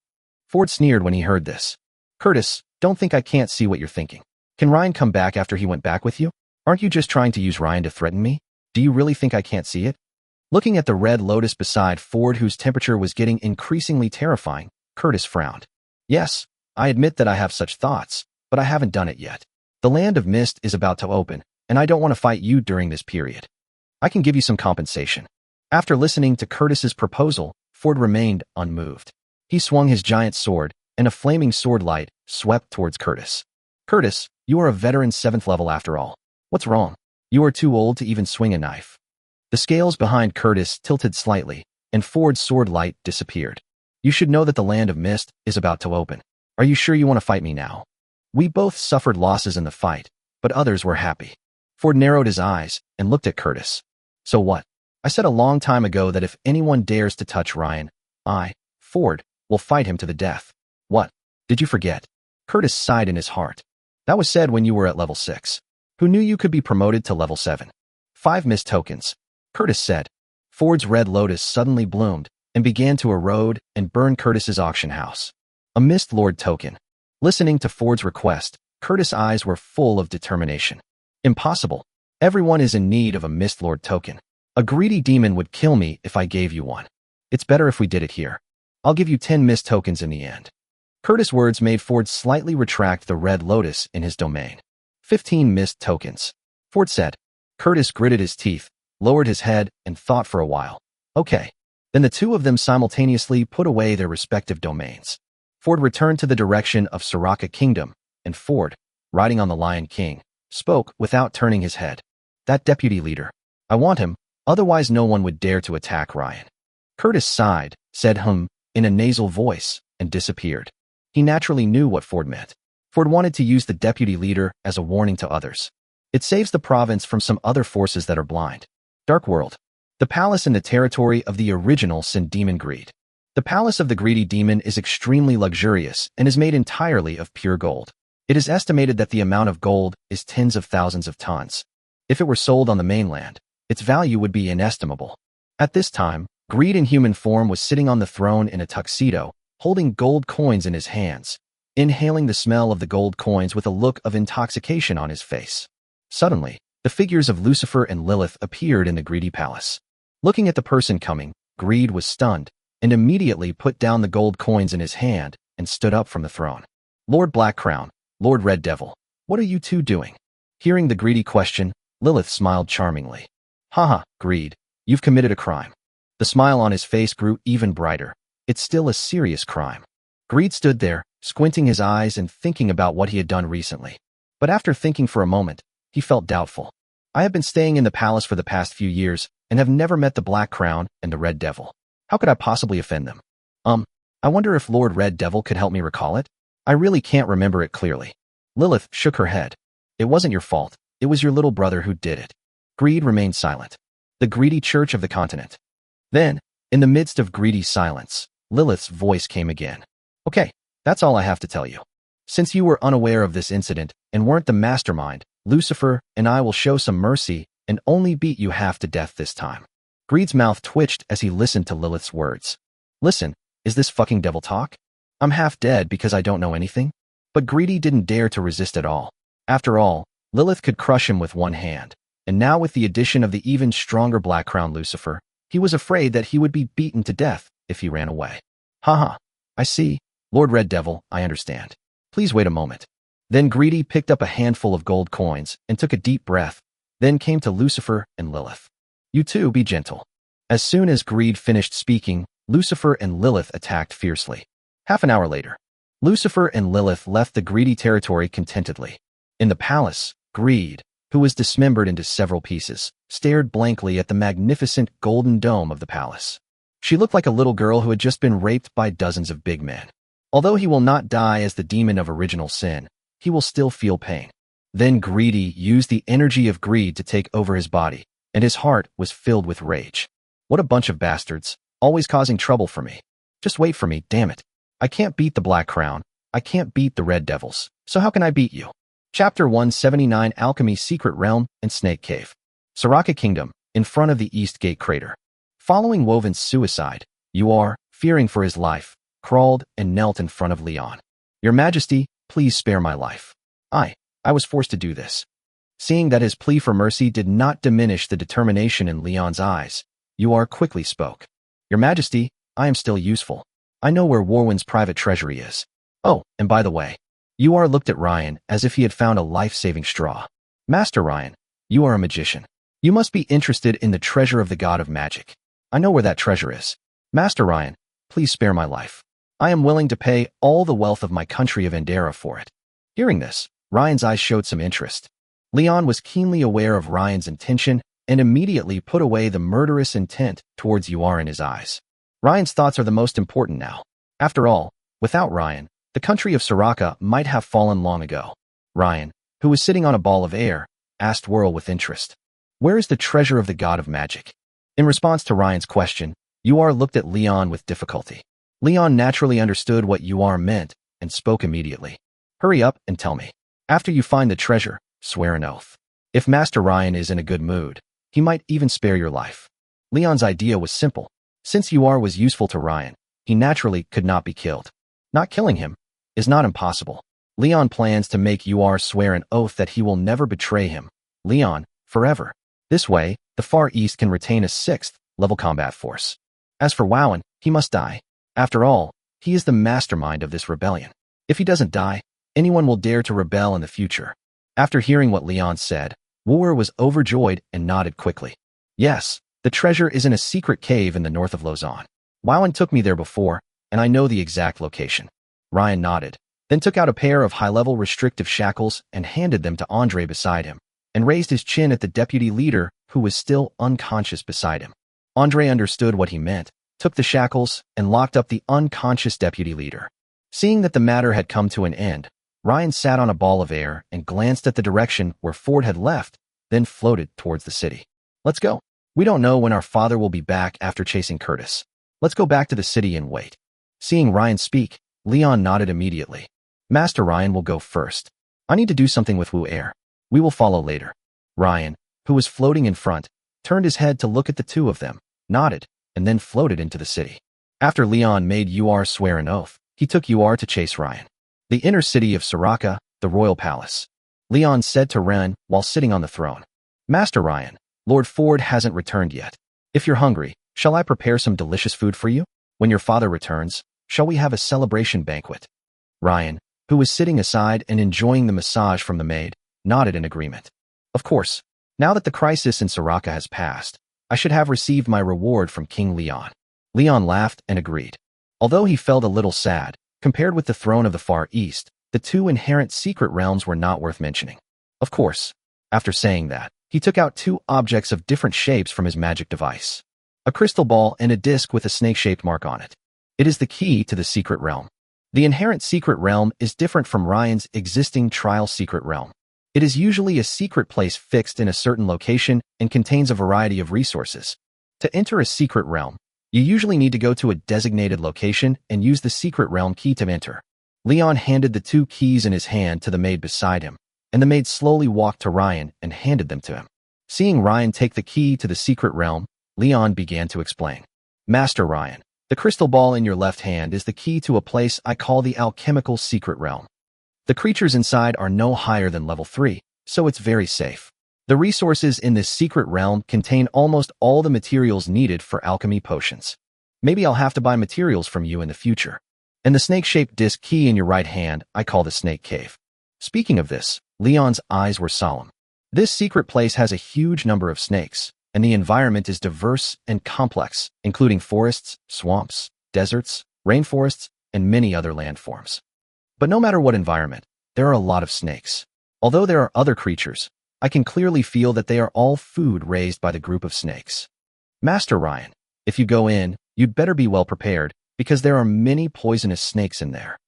Ford sneered when he heard this. Curtis, don't think I can't see what you're thinking. Can Ryan come back after he went back with you? Aren't you just trying to use Ryan to threaten me? Do you really think I can't see it? Looking at the Red Lotus beside Ford, whose temperature was getting increasingly terrifying, Curtis frowned. Yes, I admit that I have such thoughts, but I haven't done it yet. The Land of Mist is about to open, and I don't want to fight you during this period. I can give you some compensation. After listening to Curtis's proposal, Ford remained unmoved. He swung his giant sword, and a flaming sword light swept towards Curtis. Curtis, you are a veteran 7th level after all. What's wrong? You are too old to even swing a knife. The scales behind Curtis tilted slightly, and Ford's sword light disappeared. You should know that the Land of Mist is about to open. Are you sure you want to fight me now? We both suffered losses in the fight, but others were happy. Ford narrowed his eyes and looked at Curtis. So what? I said a long time ago that if anyone dares to touch Ryan, I, Ford, will fight him to the death. What? Did you forget? Curtis sighed in his heart. That was said when you were at level 6. Who knew you could be promoted to level 7? 5 mist tokens. Curtis said. Ford's Red Lotus suddenly bloomed and began to erode and burn Curtis's auction house. A Mist Lord token. Listening to Ford's request, Curtis' eyes were full of determination. Impossible. Everyone is in need of a Mist Lord token. A greedy demon would kill me if I gave you one. It's better if we did it here. I'll give you 10 mist tokens in the end. Curtis' words made Ford slightly retract the Red Lotus in his domain. 15 mist tokens. Ford said. Curtis gritted his teeth, lowered his head, and thought for a while. Okay. Then the two of them simultaneously put away their respective domains. Ford returned to the direction of Soraka Kingdom, and Ford, riding on the Lion King, spoke without turning his head. That deputy leader. I want him, otherwise no one would dare to attack Ryan. Curtis sighed, said in a nasal voice, and disappeared. He naturally knew what Ford meant. Ford wanted to use the deputy leader as a warning to others. It saves the province from some other forces that are blind. Dark World. The palace in the territory of the original Sin Demon Greed. The palace of the greedy demon is extremely luxurious and is made entirely of pure gold. It is estimated that the amount of gold is tens of thousands of tons. If it were sold on the mainland, its value would be inestimable. At this time, Greed in human form was sitting on the throne in a tuxedo, holding gold coins in his hands, inhaling the smell of the gold coins with a look of intoxication on his face. Suddenly, the figures of Lucifer and Lilith appeared in the greedy palace. Looking at the person coming, Greed was stunned, and immediately put down the gold coins in his hand and stood up from the throne. Lord Black Crown, Lord Red Devil, what are you two doing? Hearing the greedy question, Lilith smiled charmingly. Haha, Greed, you've committed a crime. The smile on his face grew even brighter. It's still a serious crime. Greed stood there, squinting his eyes and thinking about what he had done recently. But after thinking for a moment, he felt doubtful. I have been staying in the palace for the past few years and have never met the Black Crown and the Red Devil. How could I possibly offend them? I wonder if Lord Red Devil could help me recall it? I really can't remember it clearly. Lilith shook her head. It wasn't your fault. It was your little brother who did it. Greed remained silent. The greedy church of the continent. Then, in the midst of greedy silence, Lilith's voice came again. Okay, that's all I have to tell you. Since you were unaware of this incident and weren't the mastermind, Lucifer and I will show some mercy and only beat you half to death this time. Greed's mouth twitched as he listened to Lilith's words. Listen, is this fucking devil talk? I'm half dead because I don't know anything? But Greedy didn't dare to resist at all. After all, Lilith could crush him with one hand, and now with the addition of the even stronger Black Crown Lucifer, he was afraid that he would be beaten to death if he ran away. Haha, I see. Lord Red Devil, I understand. Please wait a moment. Then Greedy picked up a handful of gold coins and took a deep breath, then came to Lucifer and Lilith. You two be gentle. As soon as Greed finished speaking, Lucifer and Lilith attacked fiercely. Half an hour later, Lucifer and Lilith left the greedy territory contentedly. In the palace, Greed, who was dismembered into several pieces, stared blankly at the magnificent golden dome of the palace. She looked like a little girl who had just been raped by dozens of big men. Although he will not die as the demon of original sin, he will still feel pain. Then Greedy used the energy of greed to take over his body, and his heart was filled with rage. What a bunch of bastards, always causing trouble for me. Just wait for me, damn it. I can't beat the Black Crown. I can't beat the Red Devils. So how can I beat you? Chapter 179 Alchemy Secret Realm and Snake Cave. Soraka Kingdom, in front of the East Gate Crater. Following Woven's suicide, Yuar, fearing for his life, crawled and knelt in front of Leon. Your Majesty, please spare my life. I was forced to do this. Seeing that his plea for mercy did not diminish the determination in Leon's eyes, Yuar quickly spoke. Your Majesty, I am still useful. I know where Warwin's private treasury is. Oh, and by the way, Yuar looked at Ryan as if he had found a life-saving straw. Master Ryan, you are a magician. You must be interested in the treasure of the god of magic. I know where that treasure is. Master Ryan, please spare my life. I am willing to pay all the wealth of my country of Andera for it. Hearing this, Ryan's eyes showed some interest. Leon was keenly aware of Ryan's intention and immediately put away the murderous intent towards Yuar in his eyes. Ryan's thoughts are the most important now. After all, without Ryan, the country of Soraka might have fallen long ago. Ryan, who was sitting on a ball of air, asked Whirl with interest. Where is the treasure of the god of magic? In response to Ryan's question, Yuar looked at Leon with difficulty. Leon naturally understood what Yuar meant and spoke immediately. Hurry up and tell me. After you find the treasure, swear an oath. If Master Ryan is in a good mood, he might even spare your life. Leon's idea was simple. Since Yuar was useful to Ryan, he naturally could not be killed. Not killing him is not impossible. Leon plans to make Yuar swear an oath that he will never betray him, Leon, forever. This way, the Far East can retain a 6th-level combat force. As for Wowen, he must die. After all, he is the mastermind of this rebellion. If he doesn't die, anyone will dare to rebel in the future. After hearing what Leon said, Wooer was overjoyed and nodded quickly. Yes, the treasure is in a secret cave in the north of Lausanne. Wowen took me there before, and I know the exact location. Ryan nodded, then took out a pair of high-level restrictive shackles and handed them to Andre beside him, and raised his chin at the deputy leader who was still unconscious beside him. Andre understood what he meant, took the shackles, and locked up the unconscious deputy leader. Seeing that the matter had come to an end, Ryan sat on a ball of air and glanced at the direction where Ford had left, then floated towards the city. Let's go. We don't know when our father will be back after chasing Curtis. Let's go back to the city and wait. Seeing Ryan speak, Leon nodded immediately. Master Ryan will go first. I need to do something with Wu Air. We will follow later. Ryan, who was floating in front, turned his head to look at the two of them, nodded, and then floated into the city. After Leon made Yuar swear an oath, he took Yuar to chase Ryan. The inner city of Soraka, the royal palace. Leon said to Ren while sitting on the throne. Master Ryan, Lord Ford hasn't returned yet. If you're hungry, shall I prepare some delicious food for you? When your father returns, shall we have a celebration banquet? Ryan, who was sitting aside and enjoying the massage from the maid, nodded in agreement. Of course, now that the crisis in Soraka has passed, I should have received my reward from King Leon. Leon laughed and agreed. Although he felt a little sad, compared with the throne of the Far East, the two inherent secret realms were not worth mentioning. Of course, after saying that, he took out two objects of different shapes from his magic device. A crystal ball and a disc with a snake-shaped mark on it. It is the key to the secret realm. The inherent secret realm is different from Ryan's existing trial secret realm. It is usually a secret place fixed in a certain location and contains a variety of resources. To enter a secret realm, you usually need to go to a designated location and use the secret realm key to enter. Leon handed the two keys in his hand to the maid beside him, and the maid slowly walked to Ryan and handed them to him. Seeing Ryan take the key to the secret realm, Leon began to explain. Master Ryan, the crystal ball in your left hand is the key to a place I call the alchemical secret realm. The creatures inside are no higher than level 3, so it's very safe. The resources in this secret realm contain almost all the materials needed for alchemy potions. Maybe I'll have to buy materials from you in the future. And the snake-shaped disc key in your right hand I call the Snake Cave. Speaking of this, Leon's eyes were solemn. This secret place has a huge number of snakes, and the environment is diverse and complex, including forests, swamps, deserts, rainforests, and many other landforms. But no matter what environment, there are a lot of snakes. Although there are other creatures, I can clearly feel that they are all food raised by the group of snakes. Master Ryan, if you go in, You'd better be well prepared, because there are many poisonous snakes in there.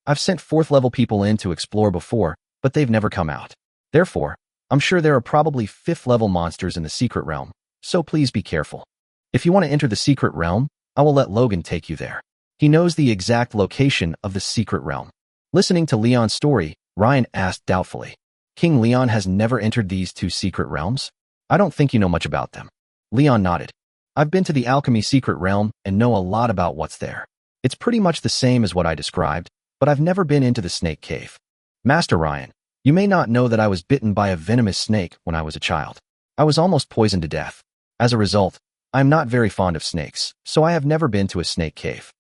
I've sent 4th level people in to explore before, but they've never come out. Therefore, I'm sure there are probably 5th level monsters in the secret realm, so please be careful. If you want to enter the secret realm, I will let Logan take you there. He knows the exact location of the secret realm. Listening to Leon's story, Ryan asked doubtfully, King Leon has never entered these 2 secret realms? I don't think you know much about them. Leon nodded. I've been to the alchemy secret realm and know a lot about what's there. It's pretty much the same as what I described, but I've never been into the snake cave. Master Ryan, you may not know that I was bitten by a venomous snake when I was a child. I was almost poisoned to death. As a result, I am not very fond of snakes, so I have never been to a snake cave.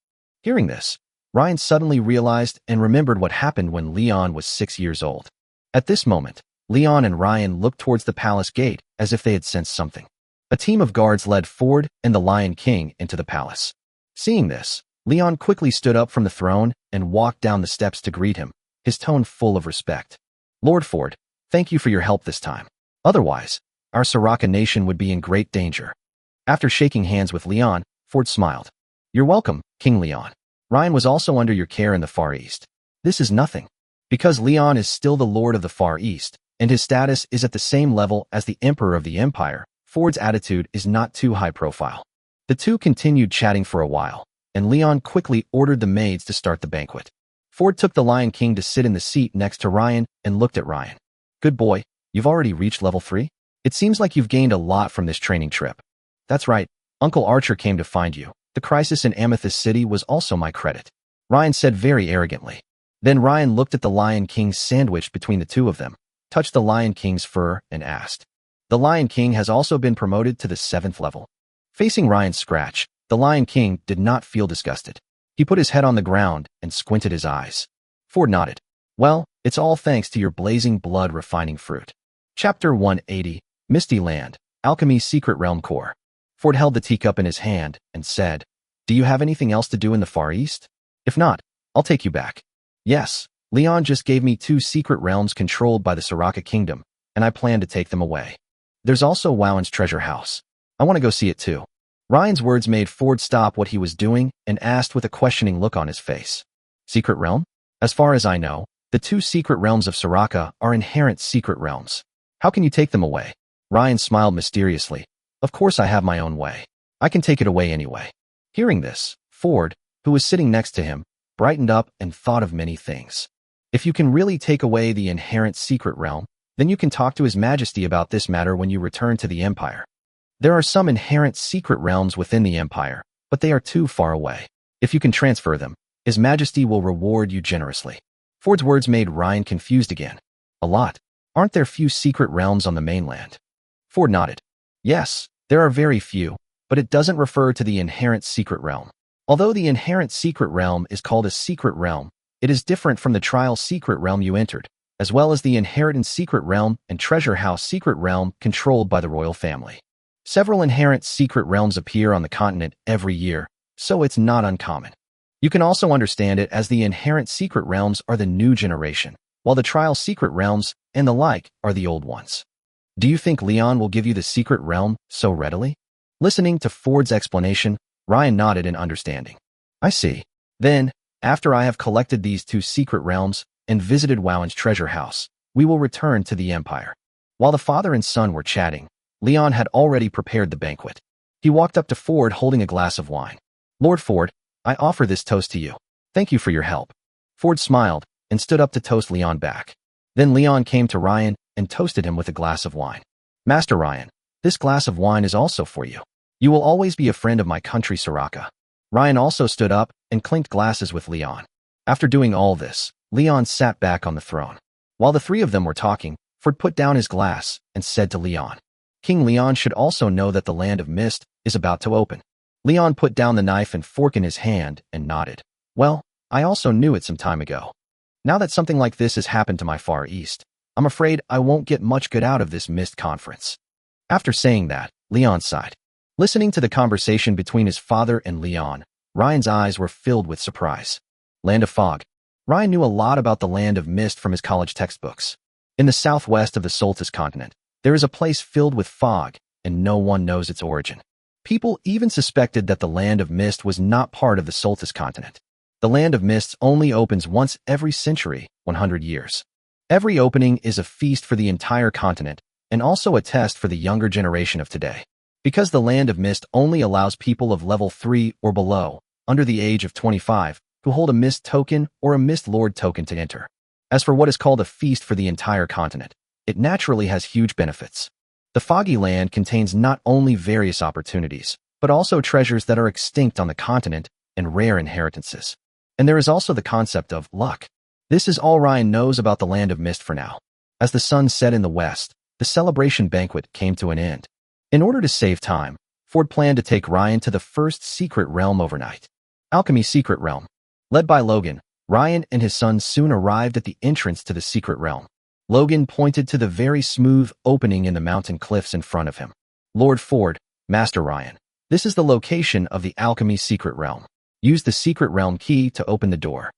Hearing this, Ryan suddenly realized and remembered what happened when Leon was 6 years old. At this moment, Leon and Ryan looked towards the palace gate as if they had sensed something. A team of guards led Ford and the Lion King into the palace. Seeing this, Leon quickly stood up from the throne and walked down the steps to greet him, his tone full of respect. Lord Ford, thank you for your help this time. Otherwise, our Soraka nation would be in great danger. After shaking hands with Leon, Ford smiled. You're welcome, King Leon. Ryan was also under your care in the Far East. This is nothing. Because Leon is still the Lord of the Far East, and his status is at the same level as the Emperor of the Empire, Ford's attitude is not too high profile. The two continued chatting for a while, and Leon quickly ordered the maids to start the banquet. Ford took the Lion King to sit in the seat next to Ryan and looked at Ryan. Good boy, you've already reached level 3? It seems like you've gained a lot from this training trip. That's right, Uncle Archer came to find you. The crisis in Amethyst City was also my credit. Ryan said very arrogantly. Then Ryan looked at the Lion King sandwiched between the two of them, touched the Lion King's fur, and asked. The Lion King has also been promoted to the 7th level. Facing Ryan's scratch, the Lion King did not feel disgusted. He put his head on the ground and squinted his eyes. Ford nodded. Well, it's all thanks to your blazing blood refining fruit. Chapter 180, Misty Land, Alchemy's Secret Realm Core. Ford held the teacup in his hand and said, Do you have anything else to do in the Far East? If not, I'll take you back. Yes, Leon just gave me 2 secret realms controlled by the Soraka Kingdom, and I plan to take them away. There's also Wowen's treasure house. I want to go see it too. Ryan's words made Ford stop what he was doing and asked with a questioning look on his face. Secret realm? As far as I know, the 2 secret realms of Soraka are inherent secret realms. How can you take them away? Ryan smiled mysteriously. Of course I have my own way. I can take it away anyway. Hearing this, Ford, who was sitting next to him, brightened up and thought of many things. If you can really take away the inherent secret realm, then you can talk to His Majesty about this matter when you return to the Empire. There are some inherent secret realms within the Empire, but they are too far away. If you can transfer them, His Majesty will reward you generously. Ford's words made Ryan confused again. A lot. Aren't there few secret realms on the mainland? Ford nodded. Yes, there are very few, but it doesn't refer to the inherent secret realm. Although the inherent secret realm is called a secret realm, it is different from the trial secret realm you entered, as well as the inheritance secret realm and treasure house secret realm controlled by the royal family. Several inherent secret realms appear on the continent every year, so it's not uncommon. You can also understand it as the inherent secret realms are the new generation, while the trial secret realms and the like are the old ones. Do you think Leon will give you the secret realm so readily? Listening to Ford's explanation, Ryan nodded in understanding. I see. Then, after I have collected these 2 secret realms and visited Wowen's treasure house, we will return to the Empire. While the father and son were chatting, Leon had already prepared the banquet. He walked up to Ford holding a glass of wine. Lord Ford, I offer this toast to you. Thank you for your help. Ford smiled and stood up to toast Leon back. Then Leon came to Ryan and toasted him with a glass of wine. Master Ryan, this glass of wine is also for you. You will always be a friend of my country, Soraka. Ryan also stood up and clinked glasses with Leon. After doing all this, Leon sat back on the throne. While the 3 of them were talking, Ford put down his glass and said to Leon, King Leon should also know that the Land of Mist is about to open. Leon put down the knife and fork in his hand and nodded. Well, I also knew it some time ago. Now that something like this has happened to my Far East, I'm afraid I won't get much good out of this Mist conference. After saying that, Leon sighed. Listening to the conversation between his father and Leon, Ryan's eyes were filled with surprise. Land of Fog. Ryan knew a lot about the Land of Mist from his college textbooks. In the southwest of the Soltis continent, there is a place filled with fog, and no one knows its origin. People even suspected that the Land of Mist was not part of the Soltis continent. The Land of Mists only opens once every century, 100 years. Every opening is a feast for the entire continent and also a test for the younger generation of today. Because the Land of Mist only allows people of level 3 or below, under the age of 25, who hold a Mist token or a Mist Lord token to enter. As for what is called a feast for the entire continent, it naturally has huge benefits. The Foggy Land contains not only various opportunities, but also treasures that are extinct on the continent and rare inheritances. And there is also the concept of luck. This is all Ryan knows about the Land of Mist for now. As the sun set in the west, the celebration banquet came to an end. In order to save time, Ford planned to take Ryan to the first secret realm overnight. Alchemy Secret Realm. Led by Logan, Ryan and his son soon arrived at the entrance to the secret realm. Logan pointed to the very smooth opening in the mountain cliffs in front of him. Lord Ford, Master Ryan, this is the location of the Alchemy Secret Realm. Use the secret realm key to open the door.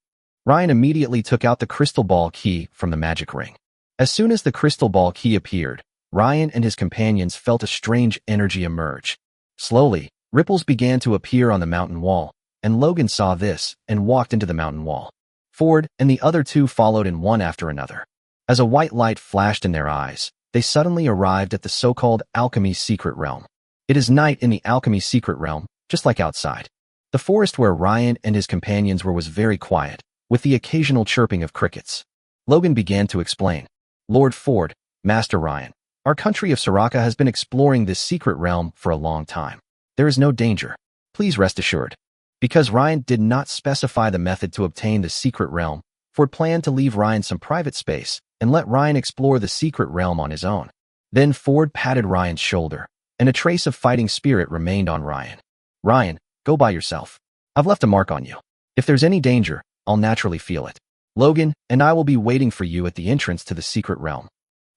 Ryan immediately took out the crystal ball key from the magic ring. As soon as the crystal ball key appeared, Ryan and his companions felt a strange energy emerge. Slowly, ripples began to appear on the mountain wall, and Logan saw this and walked into the mountain wall. Ford and the other two followed in one after another. As a white light flashed in their eyes, they suddenly arrived at the so-called Alchemy Secret Realm. It is night in the Alchemy Secret Realm, just like outside. The forest where Ryan and his companions were was very quiet, with the occasional chirping of crickets. Logan began to explain. Lord Ford, Master Ryan, our country of Soraka has been exploring this secret realm for a long time. There is no danger. Please rest assured. Because Ryan did not specify the method to obtain the secret realm, Ford planned to leave Ryan some private space and let Ryan explore the secret realm on his own. Then Ford patted Ryan's shoulder, and a trace of fighting spirit remained on Ryan. Ryan, go by yourself. I've left a mark on you. If there's any danger, I'll naturally feel it. Logan and I will be waiting for you at the entrance to the secret realm.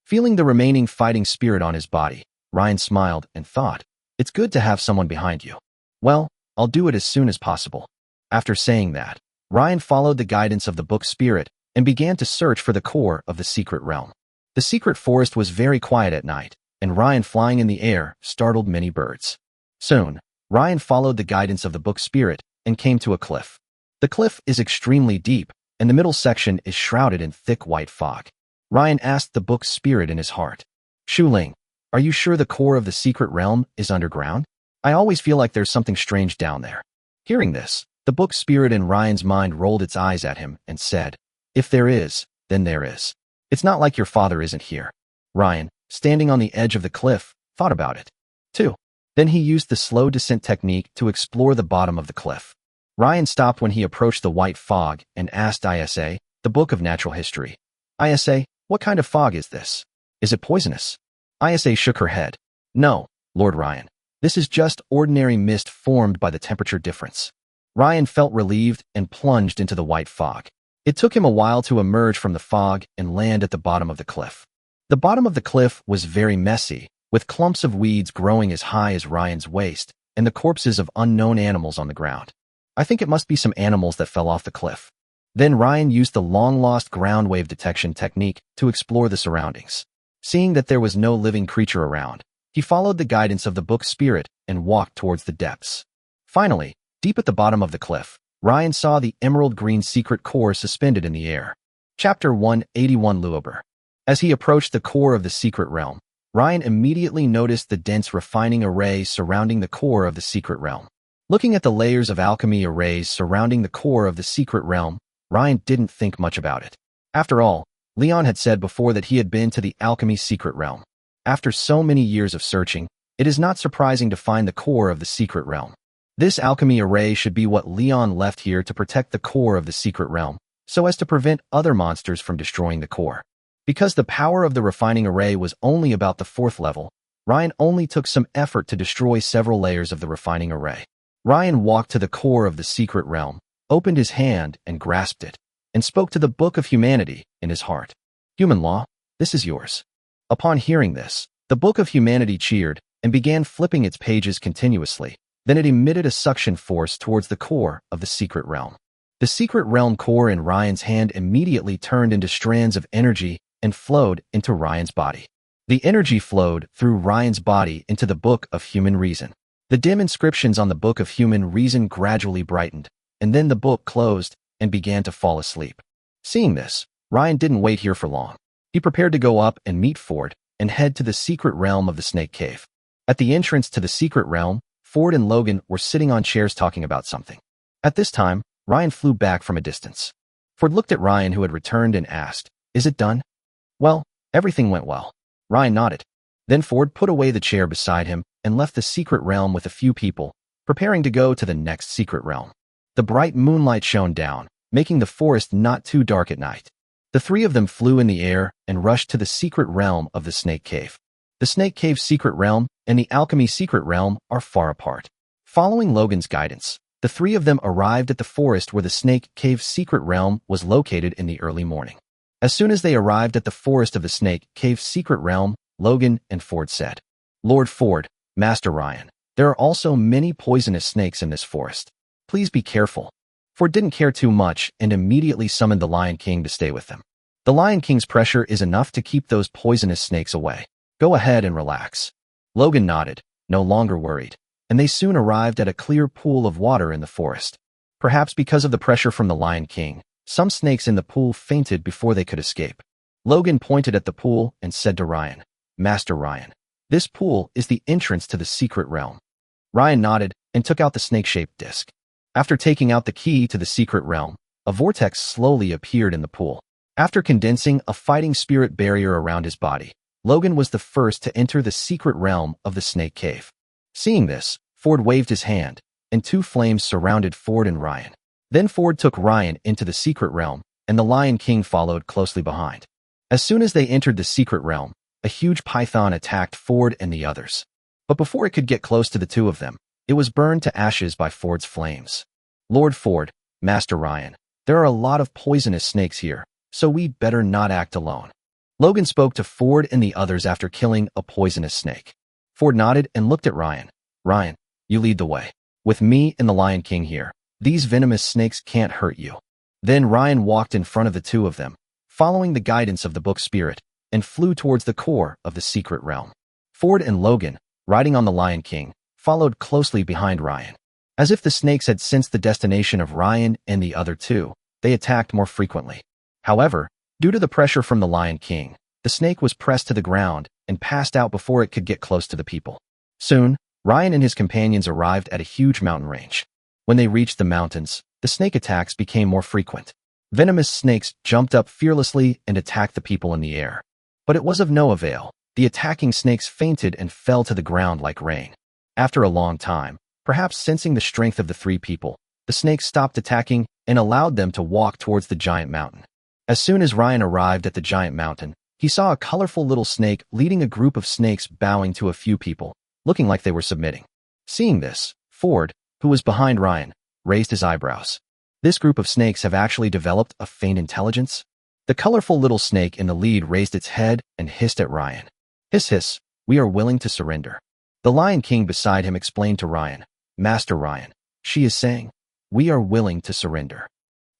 Feeling the remaining fighting spirit on his body, Ryan smiled and thought, it's good to have someone behind you. Well, I'll do it as soon as possible. After saying that, Ryan followed the guidance of the book spirit and began to search for the core of the secret realm. The secret forest was very quiet at night, and Ryan flying in the air startled many birds. Soon, Ryan followed the guidance of the book spirit and came to a cliff. The cliff is extremely deep, and the middle section is shrouded in thick white fog. Ryan asked the book spirit in his heart, Shu Ling, are you sure the core of the secret realm is underground? I always feel like there's something strange down there. Hearing this, the book spirit in Ryan's mind rolled its eyes at him and said, if there is, then there is. It's not like your father isn't here. Ryan, standing on the edge of the cliff, thought about it. 2. Then he used the slow descent technique to explore the bottom of the cliff. Ryan stopped when he approached the white fog and asked Isa, the Book of Natural History. Isa, what kind of fog is this? Is it poisonous? Isa shook her head. No, Lord Ryan. This is just ordinary mist formed by the temperature difference. Ryan felt relieved and plunged into the white fog. It took him a while to emerge from the fog and land at the bottom of the cliff. The bottom of the cliff was very messy, with clumps of weeds growing as high as Ryan's waist and the corpses of unknown animals on the ground. I think it must be some animals that fell off the cliff. Then Ryan used the long-lost ground wave detection technique to explore the surroundings. Seeing that there was no living creature around, he followed the guidance of the book spirit and walked towards the depths. Finally, deep at the bottom of the cliff, Ryan saw the emerald green secret core suspended in the air. Chapter 181 Luober. As he approached the core of the secret realm, Ryan immediately noticed the dense refining array surrounding the core of the secret realm. Looking at the layers of alchemy arrays surrounding the core of the secret realm, Ryan didn't think much about it. After all, Leon had said before that he had been to the alchemy secret realm. After so many years of searching, it is not surprising to find the core of the secret realm. This alchemy array should be what Leon left here to protect the core of the secret realm, so as to prevent other monsters from destroying the core. Because the power of the refining array was only about the 4th level, Ryan only took some effort to destroy several layers of the refining array. Ryan walked to the core of the secret realm, opened his hand and grasped it, and spoke to the Book of Humanity in his heart. Human law, this is yours. Upon hearing this, the Book of Humanity cheered and began flipping its pages continuously. Then it emitted a suction force towards the core of the secret realm. The secret realm core in Ryan's hand immediately turned into strands of energy and flowed into Ryan's body. The energy flowed through Ryan's body into the Book of Human Reason. The dim inscriptions on the Book of Human Reason gradually brightened, and then the book closed and began to fall asleep. Seeing this, Ryan didn't wait here for long. He prepared to go up and meet Ford and head to the secret realm of the Snake Cave. At the entrance to the secret realm, Ford and Logan were sitting on chairs talking about something. At this time, Ryan flew back from a distance. Ford looked at Ryan, who had returned, and asked, "Is it done?" "Well, everything went well." Ryan nodded. Then Ford put away the chair beside him and left the secret realm with a few people, preparing to go to the next secret realm. The bright moonlight shone down, making the forest not too dark at night. The three of them flew in the air and rushed to the secret realm of the Snake Cave. The Snake Cave secret realm and the Alchemy secret realm are far apart. Following Logan's guidance, the three of them arrived at the forest where the Snake Cave secret realm was located in the early morning. As soon as they arrived at the forest of the Snake Cave secret realm, Logan and Ford said, "Lord Ford, Master Ryan, there are also many poisonous snakes in this forest. Please be careful." Ford didn't care too much and immediately summoned the Lion King to stay with them. The Lion King's pressure is enough to keep those poisonous snakes away. Go ahead and relax. Logan nodded, no longer worried, and they soon arrived at a clear pool of water in the forest. Perhaps because of the pressure from the Lion King, some snakes in the pool fainted before they could escape. Logan pointed at the pool and said to Ryan, "Master Ryan, this pool is the entrance to the secret realm." Ryan nodded and took out the snake-shaped disc. After taking out the key to the secret realm, a vortex slowly appeared in the pool. After condensing a fighting spirit barrier around his body, Logan was the first to enter the secret realm of the Snake Cave. Seeing this, Ford waved his hand, and two flames surrounded Ford and Ryan. Then Ford took Ryan into the secret realm, and the Lion King followed closely behind. As soon as they entered the secret realm, a huge python attacked Ford and the others. But before it could get close to the two of them, it was burned to ashes by Ford's flames. "Lord Ford, Master Ryan, there are a lot of poisonous snakes here, so we'd better not act alone." Logan spoke to Ford and the others after killing a poisonous snake. Ford nodded and looked at Ryan. "Ryan, you lead the way. With me and the Lion King here, these venomous snakes can't hurt you." Then Ryan walked in front of the two of them, following the guidance of the book spirit, and flew towards the core of the secret realm. Ford and Logan, riding on the Lion King, followed closely behind Ryan. As if the snakes had sensed the destination of Ryan and the other two, they attacked more frequently. However, due to the pressure from the Lion King, the snake was pressed to the ground and passed out before it could get close to the people. Soon, Ryan and his companions arrived at a huge mountain range. When they reached the mountains, the snake attacks became more frequent. Venomous snakes jumped up fearlessly and attacked the people in the air. But it was of no avail. The attacking snakes fainted and fell to the ground like rain. After a long time, perhaps sensing the strength of the three people, the snakes stopped attacking and allowed them to walk towards the giant mountain. As soon as Ryan arrived at the giant mountain, he saw a colorful little snake leading a group of snakes bowing to a few people, looking like they were submitting. Seeing this, Ford, who was behind Ryan, raised his eyebrows. This group of snakes have actually developed a faint intelligence? The colorful little snake in the lead raised its head and hissed at Ryan. "Hiss hiss, we are willing to surrender." The Lion King beside him explained to Ryan, "Master Ryan, she is saying, we are willing to surrender."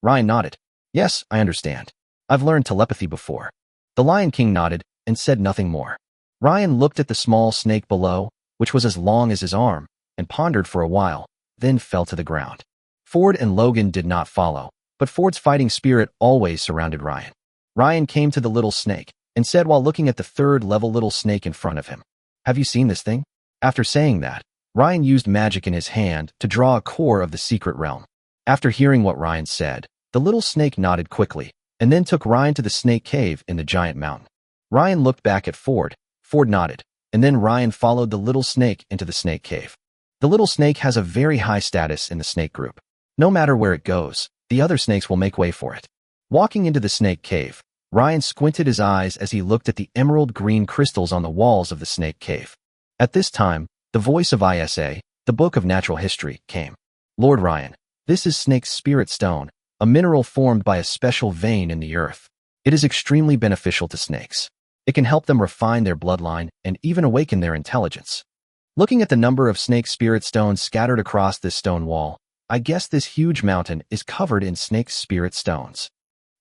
Ryan nodded. "Yes, I understand. I've learned telepathy before." The Lion King nodded and said nothing more. Ryan looked at the small snake below, which was as long as his arm, and pondered for a while, then fell to the ground. Ford and Logan did not follow, but Ford's fighting spirit always surrounded Ryan. Ryan came to the little snake and said while looking at the third-level little snake in front of him, "Have you seen this thing?" After saying that, Ryan used magic in his hand to draw a core of the secret realm. After hearing what Ryan said, the little snake nodded quickly, and then took Ryan to the snake cave in the giant mountain. Ryan looked back at Ford. Ford nodded, and then Ryan followed the little snake into the snake cave. The little snake has a very high status in the snake group. No matter where it goes, the other snakes will make way for it. Walking into the snake cave, Ryan squinted his eyes as he looked at the emerald green crystals on the walls of the snake cave. At this time, the voice of ISA, the Book of Natural History, came. "Lord Ryan, this is Snake's spirit stone, a mineral formed by a special vein in the earth. It is extremely beneficial to snakes. It can help them refine their bloodline and even awaken their intelligence." Looking at the number of snake spirit stones scattered across this stone wall, I guess this huge mountain is covered in snake spirit stones.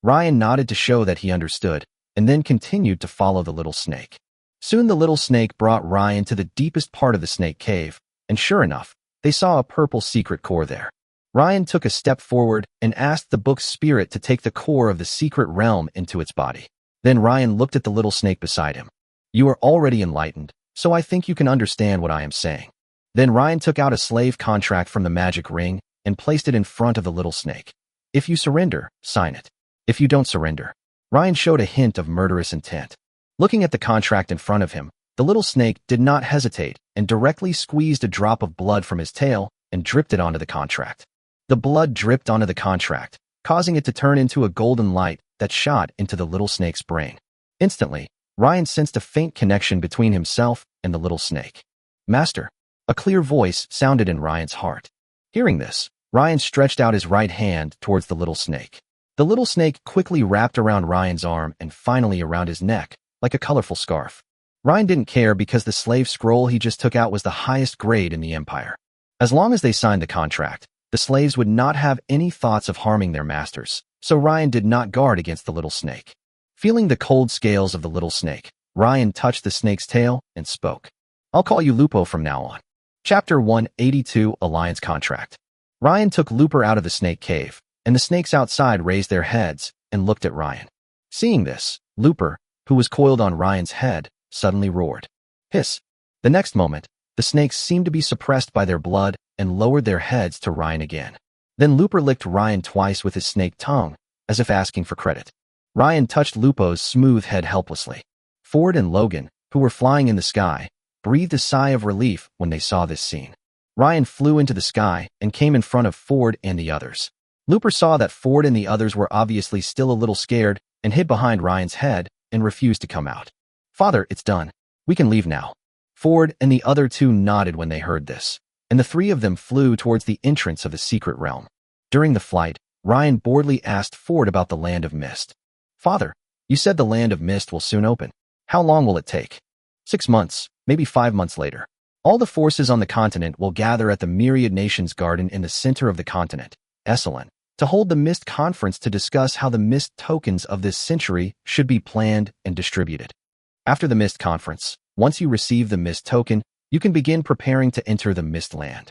Ryan nodded to show that he understood, and then continued to follow the little snake. Soon the little snake brought Ryan to the deepest part of the snake cave, and sure enough, they saw a purple secret core there. Ryan took a step forward and asked the book's spirit to take the core of the secret realm into its body. Then Ryan looked at the little snake beside him. You are already enlightened, so I think you can understand what I am saying. Then Ryan took out a slave contract from the magic ring and placed it in front of the little snake. If you surrender, sign it. If you don't surrender. Ryan showed a hint of murderous intent. Looking at the contract in front of him, the little snake did not hesitate and directly squeezed a drop of blood from his tail and dripped it onto the contract. The blood dripped onto the contract, causing it to turn into a golden light that shot into the little snake's brain. Instantly, Ryan sensed a faint connection between himself and the little snake. Master, a clear voice sounded in Ryan's heart. Hearing this, Ryan stretched out his right hand towards the little snake. The little snake quickly wrapped around Ryan's arm and finally around his neck, like a colorful scarf. Ryan didn't care because the slave scroll he just took out was the highest grade in the Empire. As long as they signed the contract, the slaves would not have any thoughts of harming their masters, so Ryan did not guard against the little snake. Feeling the cold scales of the little snake, Ryan touched the snake's tail and spoke. I'll call you Lupo from now on. Chapter 182 Alliance Contract. Ryan took Looper out of the snake cave, and the snakes outside raised their heads and looked at Ryan. Seeing this, Looper, who was coiled on Ryan's head, suddenly roared. Hiss. The next moment, the snakes seemed to be suppressed by their blood and lowered their heads to Ryan again. Then Looper licked Ryan twice with his snake tongue, as if asking for credit. Ryan touched Lupo's smooth head helplessly. Ford and Logan, who were flying in the sky, breathed a sigh of relief when they saw this scene. Ryan flew into the sky and came in front of Ford and the others. Looper saw that Ford and the others were obviously still a little scared and hid behind Ryan's head and refused to come out. Father, it's done. We can leave now. Ford and the other two nodded when they heard this, and the three of them flew towards the entrance of the secret realm. During the flight, Ryan boredly asked Ford about the Land of Mist. Father, you said the Land of Mist will soon open. How long will it take? 6 months, maybe 5 months later. All the forces on the continent will gather at the Myriad Nations Garden in the center of the continent, Esalen, to hold the Mist Conference to discuss how the Mist tokens of this century should be planned and distributed. After the Mist Conference, once you receive the Mist token, you can begin preparing to enter the Mist Land.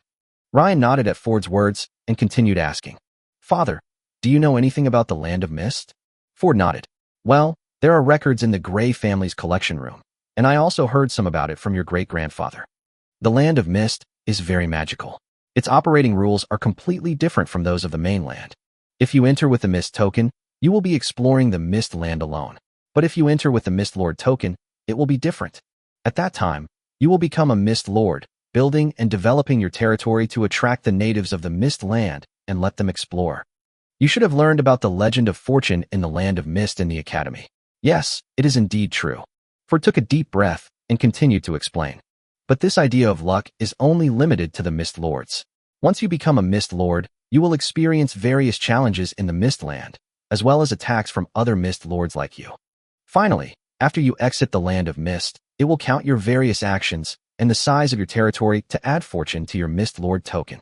Ryan nodded at Ford's words and continued asking, Father, do you know anything about the Land of Mist? Ford nodded. Well, there are records in the Gray family's collection room, and I also heard some about it from your great-grandfather. The Land of Mist is very magical. Its operating rules are completely different from those of the mainland. If you enter with the Mist token, you will be exploring the Mist Land alone. But if you enter with the Mist Lord token, it will be different. At that time, you will become a Mist Lord, building and developing your territory to attract the natives of the Mist Land and let them explore. You should have learned about the legend of fortune in the Land of Mist in the academy. Yes, it is indeed true. Ford took a deep breath and continued to explain. But this idea of luck is only limited to the Mist Lords. Once you become a Mist Lord, you will experience various challenges in the Mist Land, as well as attacks from other Mist Lords like you. Finally, after you exit the Land of Mist, it will count your various actions and the size of your territory to add fortune to your Mist Lord token.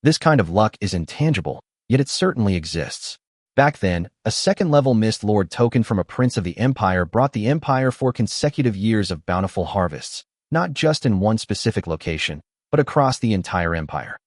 This kind of luck is intangible, yet it certainly exists. Back then, a second-level Mist Lord token from a prince of the Empire brought the Empire 4 consecutive years of bountiful harvests, not just in one specific location, but across the entire Empire.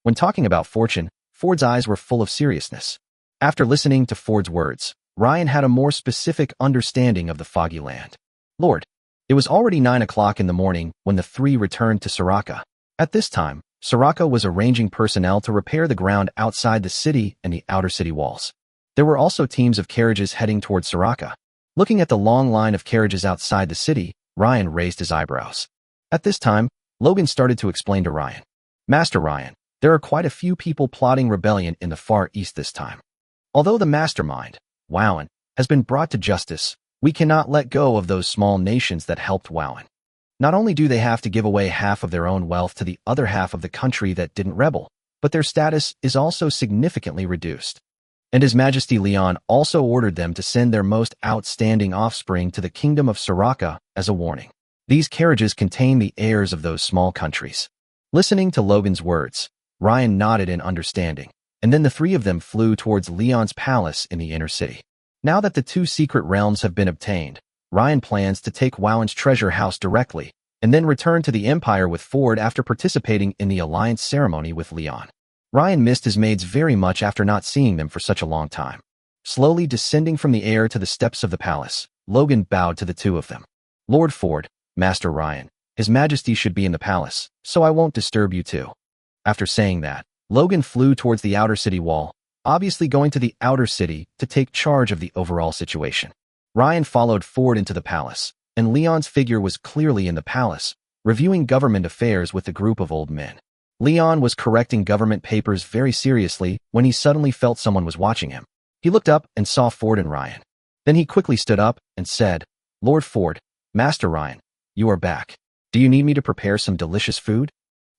When talking about fortune, Ford's eyes were full of seriousness. After listening to Ford's words, Ryan had a more specific understanding of the Foggy Land. Lord, it was already 9 o'clock in the morning when the three returned to Soraka. At this time, Soraka was arranging personnel to repair the ground outside the city and the outer city walls. There were also teams of carriages heading toward Soraka. Looking at the long line of carriages outside the city, Ryan raised his eyebrows. At this time, Logan started to explain to Ryan. Master Ryan, there are quite a few people plotting rebellion in the Far East this time. Although the mastermind, Wauen, has been brought to justice, we cannot let go of those small nations that helped Wauen. Not only do they have to give away half of their own wealth to the other half of the country that didn't rebel, but their status is also significantly reduced. And His Majesty Leon also ordered them to send their most outstanding offspring to the Kingdom of Soraka as a warning. These carriages contain the heirs of those small countries. Listening to Logan's words, Ryan nodded in understanding, and then the three of them flew towards Leon's palace in the inner city. Now that the two secret realms have been obtained, Ryan plans to take Wauen's treasure house directly, and then returned to the Empire with Ford after participating in the alliance ceremony with Leon. Ryan missed his maids very much after not seeing them for such a long time. Slowly descending from the air to the steps of the palace, Logan bowed to the two of them. Lord Ford, Master Ryan, His Majesty should be in the palace, so I won't disturb you two. After saying that, Logan flew towards the outer city wall, obviously going to the outer city to take charge of the overall situation. Ryan followed Ford into the palace, and Leon's figure was clearly in the palace, reviewing government affairs with a group of old men. Leon was correcting government papers very seriously when he suddenly felt someone was watching him. He looked up and saw Ford and Ryan. Then he quickly stood up and said, Lord Ford, Master Ryan, you are back. Do you need me to prepare some delicious food?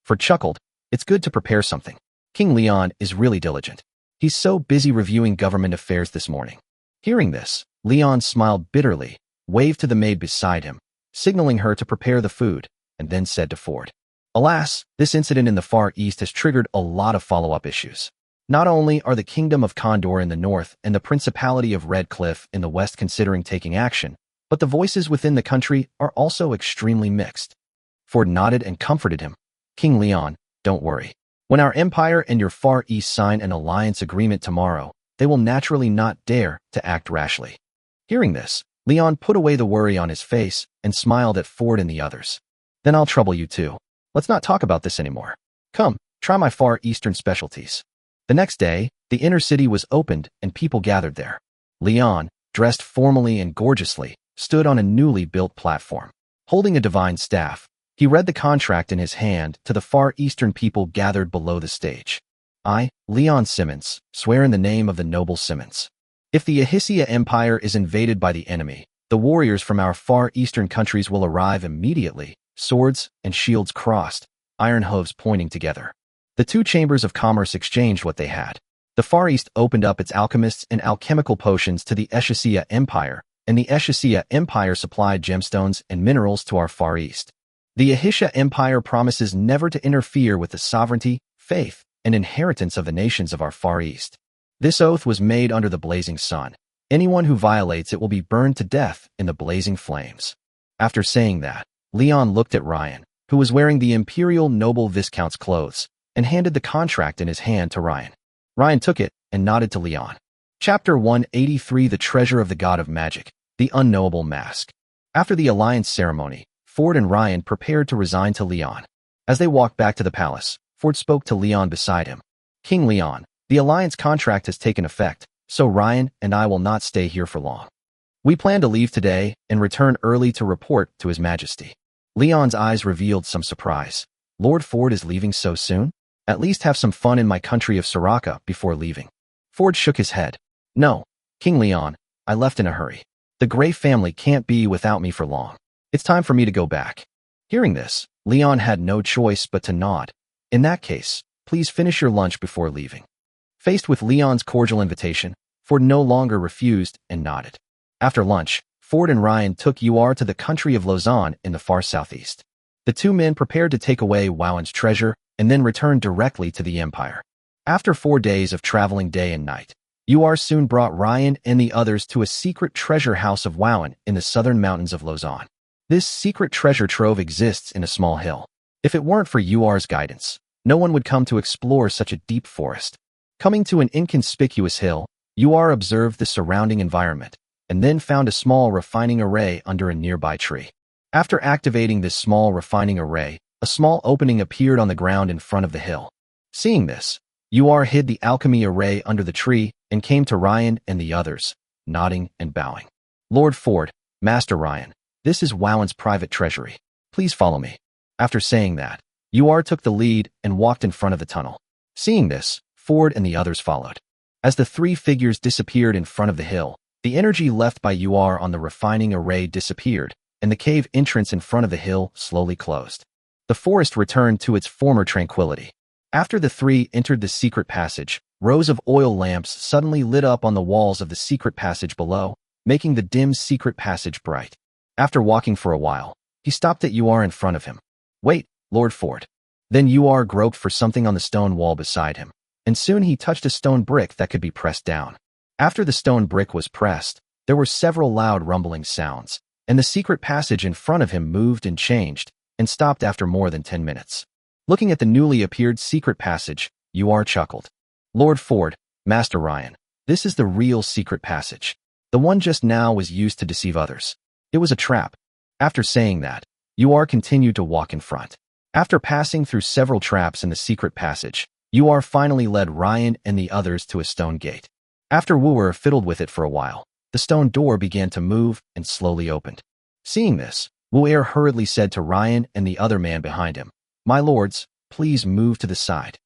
Ford chuckled, it's good to prepare something. King Leon is really diligent. He's so busy reviewing government affairs this morning. Hearing this, Leon smiled bitterly, waved to the maid beside him, signaling her to prepare the food, and then said to Ford, Alas, this incident in the Far East has triggered a lot of follow-up issues. Not only are the Kingdom of Condor in the north and the Principality of Red Cliff in the west considering taking action, but the voices within the country are also extremely mixed. Ford nodded and comforted him. King Leon, don't worry. When our empire and your Far East sign an alliance agreement tomorrow, they will naturally not dare to act rashly. Hearing this, Leon put away the worry on his face and smiled at Ford and the others. Then I'll trouble you too. Let's not talk about this anymore. Come, try my Far Eastern specialties. The next day, the inner city was opened and people gathered there. Leon, dressed formally and gorgeously, stood on a newly built platform. Holding a divine staff, he read the contract in his hand to the Far Eastern people gathered below the stage. I, Leon Simmons, swear in the name of the noble Simmons. If the Ahisia Empire is invaded by the enemy, the warriors from our Far Eastern countries will arrive immediately, swords and shields crossed, iron hooves pointing together. The two chambers of commerce exchanged what they had. The Far East opened up its alchemists and alchemical potions to the Ahisia Empire, and the Ahisia Empire supplied gemstones and minerals to our Far East. The Ahisia Empire promises never to interfere with the sovereignty, faith, and inheritance of the nations of our Far East. This oath was made under the blazing sun. Anyone who violates it will be burned to death in the blazing flames. After saying that, Leon looked at Ryan, who was wearing the Imperial Noble Viscount's clothes, and handed the contract in his hand to Ryan. Ryan took it and nodded to Leon. Chapter 183 The Treasure of the God of Magic, The Unknowable Mask. After the alliance ceremony, Ford and Ryan prepared to resign to Leon. As they walked back to the palace, Ford spoke to Leon beside him. King Leon, the alliance contract has taken effect, so Ryan and I will not stay here for long. We plan to leave today and return early to report to His Majesty. Leon's eyes revealed some surprise. Lord Ford is leaving so soon? At least have some fun in my country of Soraka before leaving. Ford shook his head. No, King Leon, I left in a hurry. The Grey family can't be without me for long. It's time for me to go back. Hearing this, Leon had no choice but to nod. In that case, please finish your lunch before leaving. Faced with Leon's cordial invitation, Ford no longer refused and nodded. After lunch, Ford and Ryan took UR to the country of Lausanne in the far southeast. The two men prepared to take away Wowen's treasure and then return directly to the Empire. After 4 days of traveling day and night, UR soon brought Ryan and the others to a secret treasure house of Wowen in the southern mountains of Lausanne. This secret treasure trove exists in a small hill. If it weren't for UR's guidance, no one would come to explore such a deep forest. Coming to an inconspicuous hill, UR observed the surrounding environment, and then found a small refining array under a nearby tree. After activating this small refining array, a small opening appeared on the ground in front of the hill. Seeing this, UR hid the alchemy array under the tree and came to Ryan and the others, nodding and bowing. Lord Ford, Master Ryan, this is Wowen's private treasury. Please follow me. After saying that, UR took the lead and walked in front of the tunnel. Seeing this, Ford and the others followed. As the three figures disappeared in front of the hill, the energy left by UR on the refining array disappeared, and the cave entrance in front of the hill slowly closed. The forest returned to its former tranquility. After the three entered the secret passage, rows of oil lamps suddenly lit up on the walls of the secret passage below, making the dim secret passage bright. After walking for a while, he stopped at UR in front of him. Wait, Lord Ford. Then UR groped for something on the stone wall beside him, and soon he touched a stone brick that could be pressed down. After the stone brick was pressed, there were several loud rumbling sounds, and the secret passage in front of him moved and changed, and stopped after more than 10 minutes. Looking at the newly appeared secret passage, Yuar chuckled. Lord Ford, Master Ryan, this is the real secret passage. The one just now was used to deceive others. It was a trap. After saying that, Yuar continued to walk in front. After passing through several traps in the secret passage, Yuar finally led Ryan and the others to a stone gate. After Wu'er fiddled with it for a while, the stone door began to move and slowly opened. Seeing this, Wu'er hurriedly said to Ryan and the other man behind him, "My lords, please move to the side."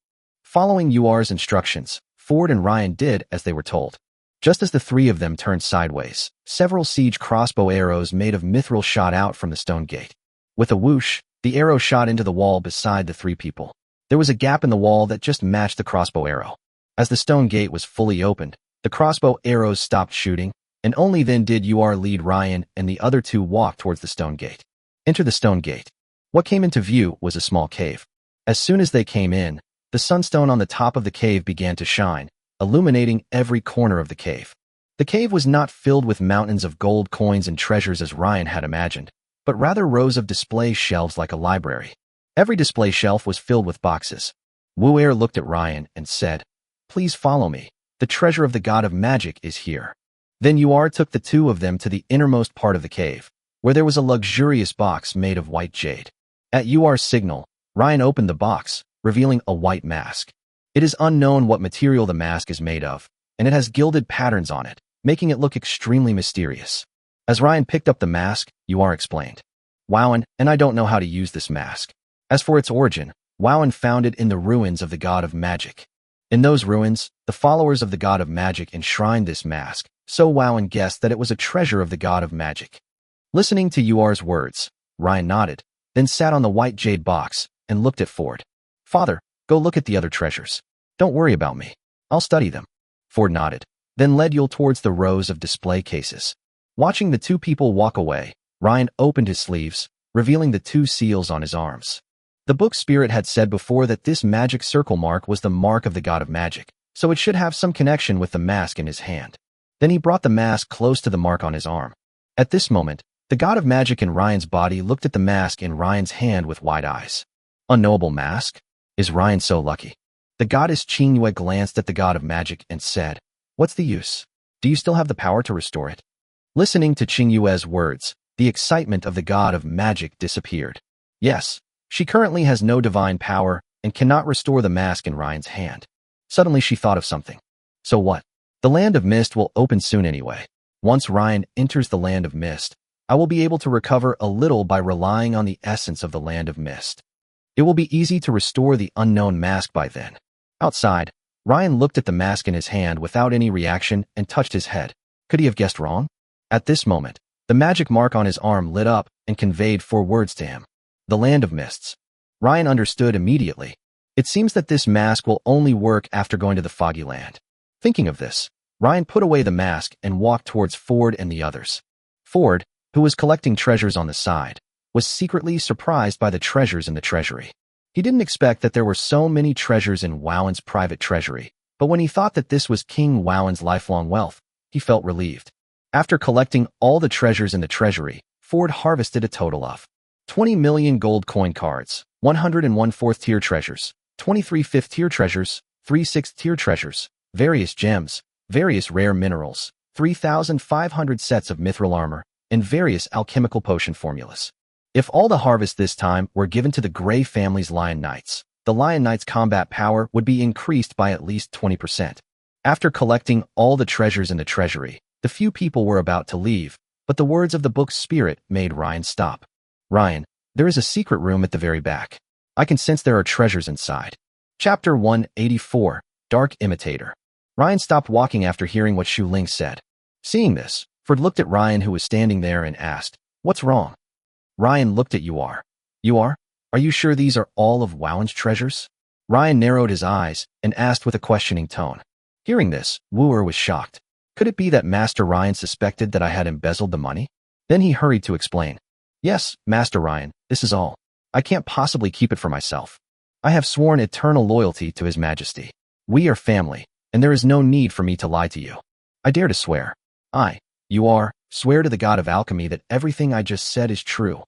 Following Yuar's instructions, Ford and Ryan did as they were told. Just as the three of them turned sideways, several siege crossbow arrows made of mithril shot out from the stone gate. With a whoosh, the arrow shot into the wall beside the three people. There was a gap in the wall that just matched the crossbow arrow. As the stone gate was fully opened, the crossbow arrows stopped shooting, and only then did Yuar lead Ryan and the other two walk towards the stone gate. Enter the stone gate. What came into view was a small cave. As soon as they came in, the sunstone on the top of the cave began to shine, illuminating every corner of the cave. The cave was not filled with mountains of gold coins and treasures as Ryan had imagined, but rather rows of display shelves like a library. Every display shelf was filled with boxes. Wu'er looked at Ryan and said, "Please follow me. The treasure of the god of magic is here." Then Yuar took the two of them to the innermost part of the cave, where there was a luxurious box made of white jade. At Yuar's signal, Ryan opened the box, revealing a white mask. It is unknown what material the mask is made of, and it has gilded patterns on it, making it look extremely mysterious. As Ryan picked up the mask, Yuar explained, "Wowan, and I don't know how to use this mask. As for its origin, Wowan found it in the ruins of the god of magic. In those ruins, the followers of the god of magic enshrined this mask, so Wowan guessed that it was a treasure of the god of magic." Listening to Yuar's words, Ryan nodded, then sat on the white jade box and looked at Ford. "Father, go look at the other treasures. Don't worry about me. I'll study them." Ford nodded, then led Yul towards the rows of display cases. Watching the two people walk away, Ryan opened his sleeves, revealing the two seals on his arms. The book spirit had said before that this magic circle mark was the mark of the god of magic, so it should have some connection with the mask in his hand. Then he brought the mask close to the mark on his arm. At this moment, the god of magic in Ryan's body looked at the mask in Ryan's hand with wide eyes. Unknowable mask? Is Ryan so lucky? The goddess Qingyue glanced at the god of magic and said, "What's the use? Do you still have the power to restore it?" Listening to Qingyue's words, the excitement of the god of magic disappeared. Yes, she currently has no divine power and cannot restore the mask in Ryan's hand. Suddenly she thought of something. So what? The Land of Mist will open soon anyway. Once Ryan enters the Land of Mist, I will be able to recover a little by relying on the essence of the Land of Mist. It will be easy to restore the unknown mask by then. Outside, Ryan looked at the mask in his hand without any reaction and touched his head. Could he have guessed wrong? At this moment, the magic mark on his arm lit up and conveyed 4 words to him. The Land of Mists. Ryan understood immediately. It seems that this mask will only work after going to the Foggy Land. Thinking of this, Ryan put away the mask and walked towards Ford and the others. Ford, who was collecting treasures on the side, was secretly surprised by the treasures in the treasury. He didn't expect that there were so many treasures in Wowan's private treasury, but when he thought that this was King Wowan's lifelong wealth, he felt relieved. After collecting all the treasures in the treasury, Ford harvested a total of 20 million gold coin cards, 101 4th-tier treasures, 23 5th-tier treasures, 3 6th-tier treasures, various gems, various rare minerals, 3,500 sets of mithril armor, and various alchemical potion formulas. If all the harvest this time were given to the Grey family's Lion Knights, the Lion Knights' combat power would be increased by at least 20%. After collecting all the treasures in the treasury, the few people were about to leave, but the words of the book's spirit made Ryan stop. "Ryan, there is a secret room at the very back. I can sense there are treasures inside." Chapter 184, Dark Imitator. Ryan stopped walking after hearing what Shu Ling said. Seeing this, Ford looked at Ryan, who was standing there, and asked, "What's wrong?" Ryan looked at Yuar. "Yuar, are you sure these are all of Wowan's treasures?" Ryan narrowed his eyes and asked with a questioning tone. Hearing this, Wu'er was shocked. Could it be that Master Ryan suspected that I had embezzled the money? Then he hurried to explain. "Yes, Master Ryan, this is all. I can't possibly keep it for myself. I have sworn eternal loyalty to His Majesty. We are family, and there is no need for me to lie to you. I dare to swear. I, Yuar, swear to the god of alchemy that everything I just said is true."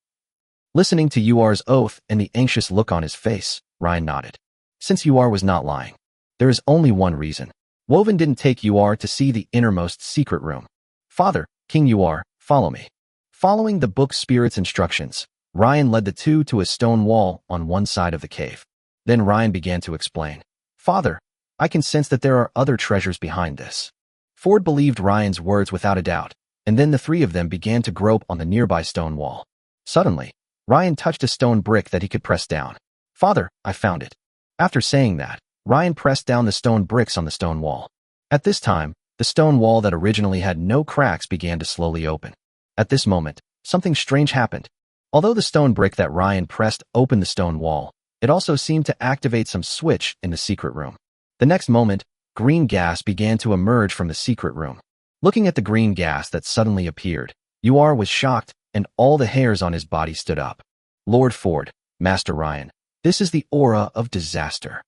Listening to Uar's oath and the anxious look on his face, Ryan nodded. Since Uar was not lying, there is only one reason. Woven didn't take Uar to see the innermost secret room. Father, King Uar, follow me. Following the book spirit's instructions, Ryan led the two to a stone wall on one side of the cave. Then Ryan began to explain. Father, I can sense that there are other treasures behind this. Ford believed Ryan's words without a doubt, and then the three of them began to grope on the nearby stone wall. Suddenly, Ryan touched a stone brick that he could press down. Father, I found it. After saying that, Ryan pressed down the stone bricks on the stone wall. At this time, the stone wall that originally had no cracks began to slowly open. At this moment, something strange happened. Although the stone brick that Ryan pressed opened the stone wall, it also seemed to activate some switch in the secret room. The next moment, green gas began to emerge from the secret room. Looking at the green gas that suddenly appeared, Uar was shocked and all the hairs on his body stood up. Lord Ford, Master Ryan, this is the aura of disaster.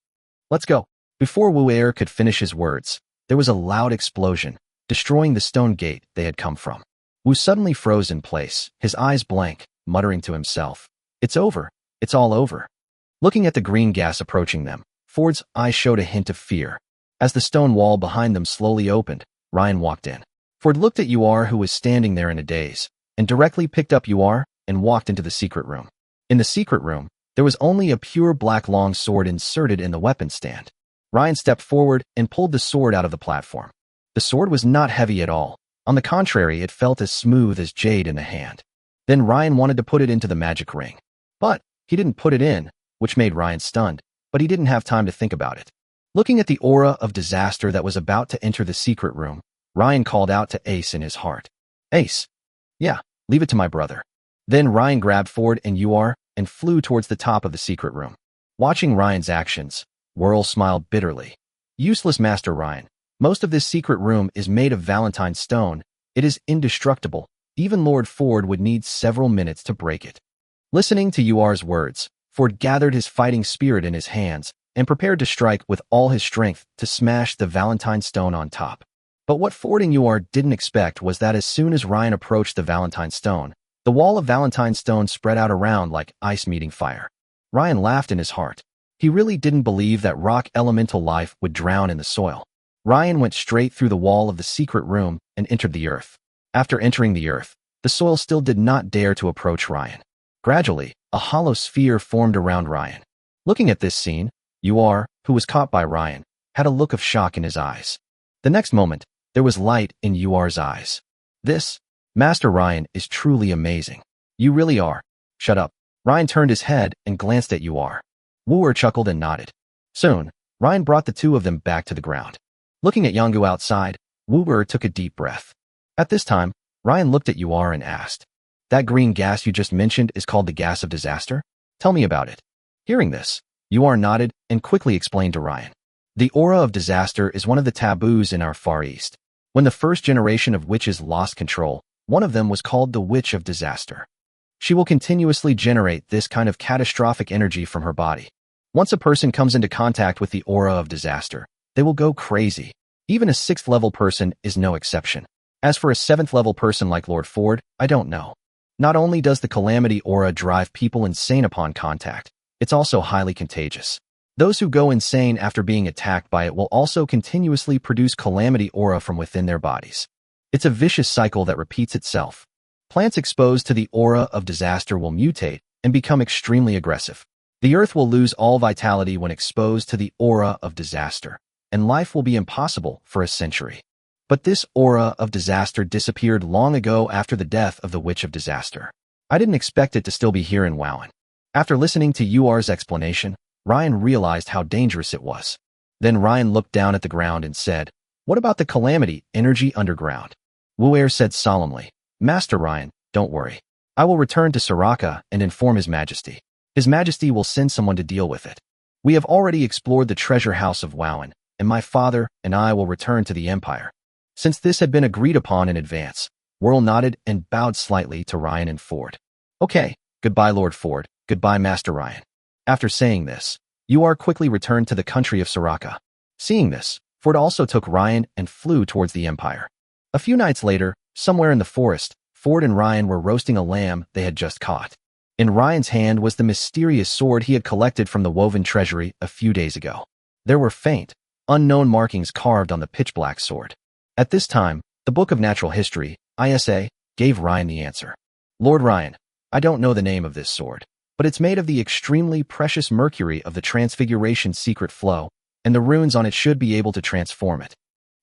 Let's go. Before Wu'er could finish his words, there was a loud explosion, destroying the stone gate they had come from. Wu suddenly froze in place, his eyes blank, muttering to himself, "It's over. It's all over." Looking at the green gas approaching them, Ford's eyes showed a hint of fear. As the stone wall behind them slowly opened, Ryan walked in. Ford looked at Uar, who was standing there in a daze, and directly picked up Uar and walked into the secret room. In the secret room, there was only a pure black long sword inserted in the weapon stand. Ryan stepped forward and pulled the sword out of the platform. The sword was not heavy at all. On the contrary, it felt as smooth as jade in the hand. Then Ryan wanted to put it into the magic ring. But he didn't put it in, which made Ryan stunned, but he didn't have time to think about it. Looking at the aura of disaster that was about to enter the secret room, Ryan called out to Ace in his heart. Ace. Yeah, leave it to my brother. Then Ryan grabbed Ford and Uar and flew towards the top of the secret room. Watching Ryan's actions, Whirl smiled bitterly. Useless Master Ryan. Most of this secret room is made of Valentine stone. It is indestructible. Even Lord Ford would need several minutes to break it. Listening to Uar's words, Ford gathered his fighting spirit in his hands and prepared to strike with all his strength to smash the Valentine stone on top. But what Ford and Uar didn't expect was that as soon as Ryan approached the Valentine stone, the wall of Valentine stone spread out around like ice meeting fire. Ryan laughed in his heart. He really didn't believe that rock elemental life would drown in the soil. Ryan went straight through the wall of the secret room and entered the earth. After entering the earth, the soil still did not dare to approach Ryan. Gradually, a hollow sphere formed around Ryan. Looking at this scene, Uar, who was caught by Ryan, had a look of shock in his eyes. The next moment, there was light in Uar's eyes. This, Master Ryan, is truly amazing. You really are. Shut up. Ryan turned his head and glanced at Uar. Wu'er chuckled and nodded. Soon, Ryan brought the two of them back to the ground. Looking at Yongu outside, Wu'er took a deep breath. At this time, Ryan looked at Uar and asked, "That green gas you just mentioned is called the gas of disaster? Tell me about it." Hearing this, Uar nodded and quickly explained to Ryan. The aura of disaster is one of the taboos in our Far East. When the first generation of witches lost control, one of them was called the Witch of Disaster. She will continuously generate this kind of catastrophic energy from her body. Once a person comes into contact with the aura of disaster, they will go crazy. Even a 6th-level person is no exception. As for a 7th-level person like Lord Ford, I don't know. Not only does the calamity aura drive people insane upon contact, it's also highly contagious. Those who go insane after being attacked by it will also continuously produce calamity aura from within their bodies. It's a vicious cycle that repeats itself. Plants exposed to the aura of disaster will mutate and become extremely aggressive. The earth will lose all vitality when exposed to the aura of disaster, and life will be impossible for a century. But this aura of disaster disappeared long ago after the death of the Witch of Disaster. I didn't expect it to still be here in Wowen. After listening to Uar's explanation, Ryan realized how dangerous it was. Then Ryan looked down at the ground and said, "What about the calamity energy underground?" Wu'er said solemnly, "Master Ryan, don't worry. I will return to Soraka and inform His Majesty. His Majesty will send someone to deal with it. We have already explored the treasure house of Wowen, and my father and I will return to the Empire." Since this had been agreed upon in advance, Whirl nodded and bowed slightly to Ryan and Ford. "Okay, goodbye Lord Ford, goodbye Master Ryan." After saying this, Uar quickly returned to the country of Soraka. Seeing this, Ford also took Ryan and flew towards the Empire. A few nights later, somewhere in the forest, Ford and Ryan were roasting a lamb they had just caught. In Ryan's hand was the mysterious sword he had collected from the woven treasury a few days ago. There were faint, unknown markings carved on the pitch-black sword. At this time, the Book of Natural History, ISA, gave Ryan the answer. Lord Ryan, I don't know the name of this sword, but it's made of the extremely precious mercury of the Transfiguration secret flow, and the runes on it should be able to transform it.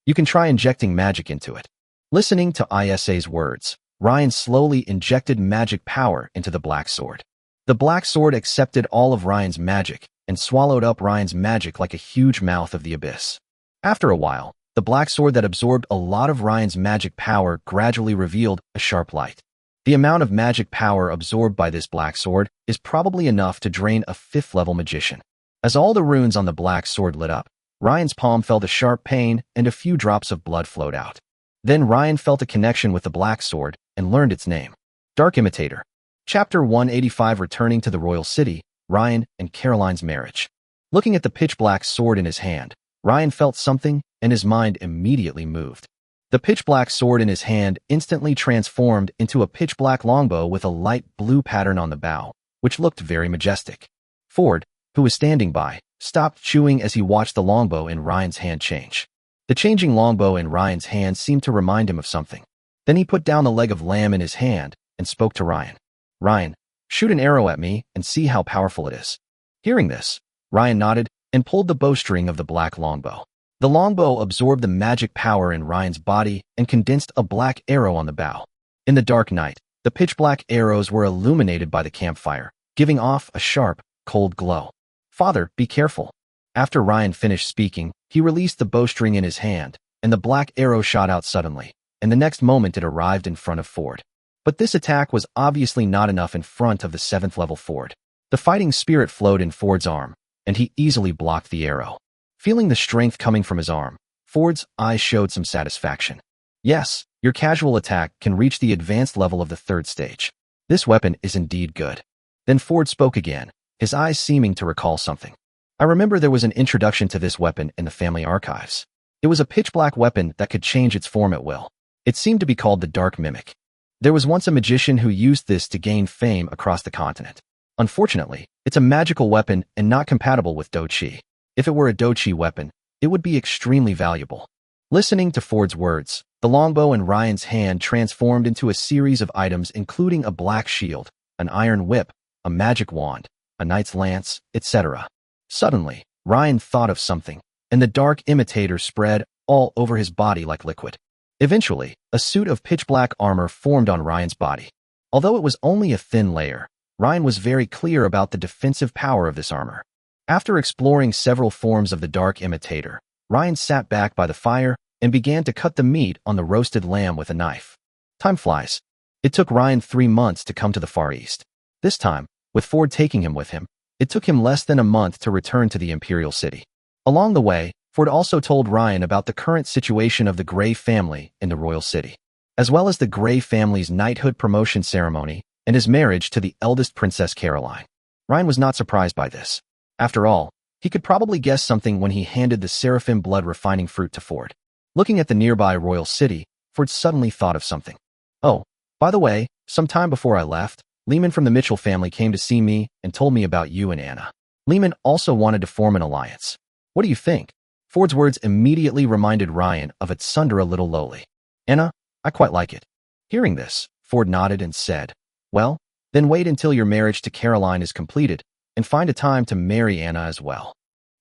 You can try injecting magic into it. Listening to ISA's words, Ryan slowly injected magic power into the black sword. The black sword accepted all of Ryan's magic and swallowed up Ryan's magic like a huge mouth of the abyss. After a while, the black sword that absorbed a lot of Ryan's magic power gradually revealed a sharp light. The amount of magic power absorbed by this black sword is probably enough to drain a 5th-level magician. As all the runes on the black sword lit up, Ryan's palm felt a sharp pain and a few drops of blood flowed out. Then Ryan felt a connection with the black sword and learned its name. Dark Imitator. Chapter 185. Returning to the Royal City, Ryan and Caroline's marriage. Looking at the pitch-black sword in his hand, Ryan felt something and his mind immediately moved. The pitch-black sword in his hand instantly transformed into a pitch-black longbow with a light blue pattern on the bow, which looked very majestic. Ford, who was standing by, stopped chewing as he watched the longbow in Ryan's hand change. The changing longbow in Ryan's hand seemed to remind him of something. Then he put down the leg of lamb in his hand and spoke to Ryan. Ryan, shoot an arrow at me and see how powerful it is. Hearing this, Ryan nodded and pulled the bowstring of the black longbow. The longbow absorbed the magic power in Ryan's body and condensed a black arrow on the bow. In the dark night, the pitch-black arrows were illuminated by the campfire, giving off a sharp, cold glow. Father, be careful. After Ryan finished speaking, he released the bowstring in his hand, and the black arrow shot out suddenly, and the next moment it arrived in front of Ford. But this attack was obviously not enough in front of the 7th-level Ford. The fighting spirit flowed in Ford's arm, and he easily blocked the arrow. Feeling the strength coming from his arm, Ford's eyes showed some satisfaction. Yes, your casual attack can reach the advanced level of the 3rd stage. This weapon is indeed good. Then Ford spoke again, his eyes seeming to recall something. I remember there was an introduction to this weapon in the family archives. It was a pitch-black weapon that could change its form at will. It seemed to be called the Dark Mimic. There was once a magician who used this to gain fame across the continent. Unfortunately, it's a magical weapon and not compatible with Dochi. If it were a Dochi weapon, it would be extremely valuable. Listening to Ford's words, the longbow in Ryan's hand transformed into a series of items including a black shield, an iron whip, a magic wand, a knight's lance, etc. Suddenly, Ryan thought of something, and the dark imitator spread all over his body like liquid. Eventually, a suit of pitch-black armor formed on Ryan's body. Although it was only a thin layer, Ryan was very clear about the defensive power of this armor. After exploring several forms of the dark imitator, Ryan sat back by the fire and began to cut the meat on the roasted lamb with a knife. Time flies. It took Ryan 3 months to come to the Far East. This time, with Ford taking him with him, it took him less than a month to return to the Imperial City. Along the way, Ford also told Ryan about the current situation of the Grey family in the Royal City, as well as the Grey family's knighthood promotion ceremony and his marriage to the eldest Princess Caroline. Ryan was not surprised by this. After all, he could probably guess something when he handed the seraphim blood refining fruit to Ford. Looking at the nearby Royal City, Ford suddenly thought of something. Oh, by the way, some time before I left, Lehman from the Mitchell family came to see me and told me about you and Anna. Lehman also wanted to form an alliance. What do you think? Ford's words immediately reminded Ryan of Tsundere Little Lowly. Anna, I quite like it. Hearing this, Ford nodded and said, well, then wait until your marriage to Caroline is completed and find a time to marry Anna as well.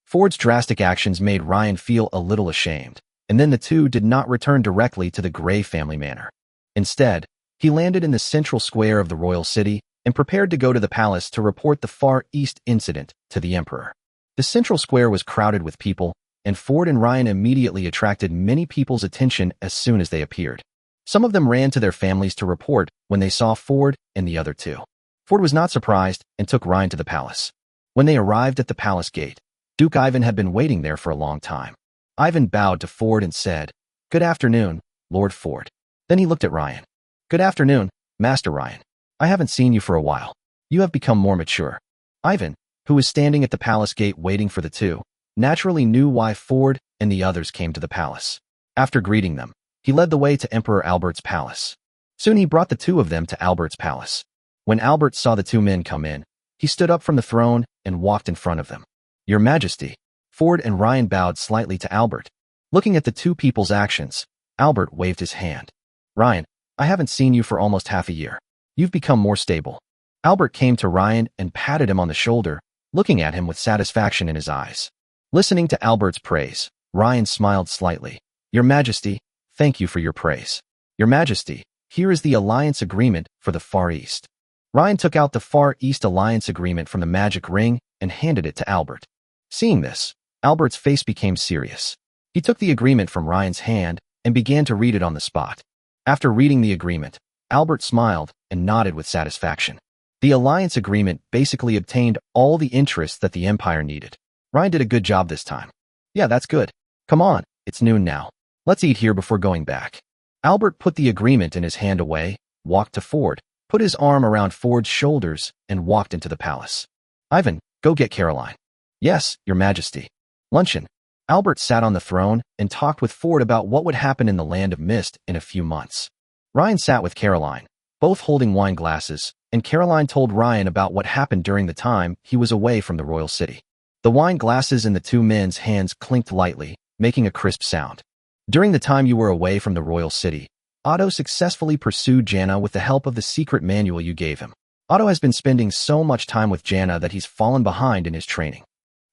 Ford's drastic actions made Ryan feel a little ashamed, and then the two did not return directly to the Grey family manor. Instead, he landed in the central square of the royal city and prepared to go to the palace to report the Far East incident to the emperor. The central square was crowded with people, and Ford and Ryan immediately attracted many people's attention as soon as they appeared. Some of them ran to their families to report when they saw Ford and the other two. Ford was not surprised and took Ryan to the palace. When they arrived at the palace gate, Duke Ivan had been waiting there for a long time. Ivan bowed to Ford and said, "Good afternoon, Lord Ford." Then he looked at Ryan. "Good afternoon, Master Ryan. I haven't seen you for a while. You have become more mature." Ivan, who was standing at the palace gate waiting for the two, naturally knew why Ford and the others came to the palace. After greeting them, he led the way to Emperor Albert's palace. Soon he brought the two of them to Albert's palace. When Albert saw the two men come in, he stood up from the throne and walked in front of them. Your Majesty. Ford and Ryan bowed slightly to Albert. Looking at the two people's actions, Albert waved his hand. Ryan, I haven't seen you for almost half a year. You've become more stable. Albert came to Ryan and patted him on the shoulder, looking at him with satisfaction in his eyes. Listening to Albert's praise, Ryan smiled slightly. Your Majesty, thank you for your praise. Your Majesty, here is the alliance agreement for the Far East. Ryan took out the Far East alliance agreement from the magic ring and handed it to Albert. Seeing this, Albert's face became serious. He took the agreement from Ryan's hand and began to read it on the spot. After reading the agreement, Albert smiled and nodded with satisfaction. The alliance agreement basically obtained all the interests that the Empire needed. Ryan did a good job this time. Yeah, that's good. Come on, it's noon now. Let's eat here before going back. Albert put the agreement in his hand away, walked to Ford, put his arm around Ford's shoulders, and walked into the palace. Ivan, go get Caroline. Yes, Your Majesty. Luncheon. Albert sat on the throne and talked with Ford about what would happen in the Land of Mist in a few months. Ryan sat with Caroline, both holding wine glasses, and Caroline told Ryan about what happened during the time he was away from the royal city. The wine glasses in the two men's hands clinked lightly, making a crisp sound. During the time you were away from the royal city, Otto successfully pursued Janna with the help of the secret manual you gave him. Otto has been spending so much time with Janna that he's fallen behind in his training.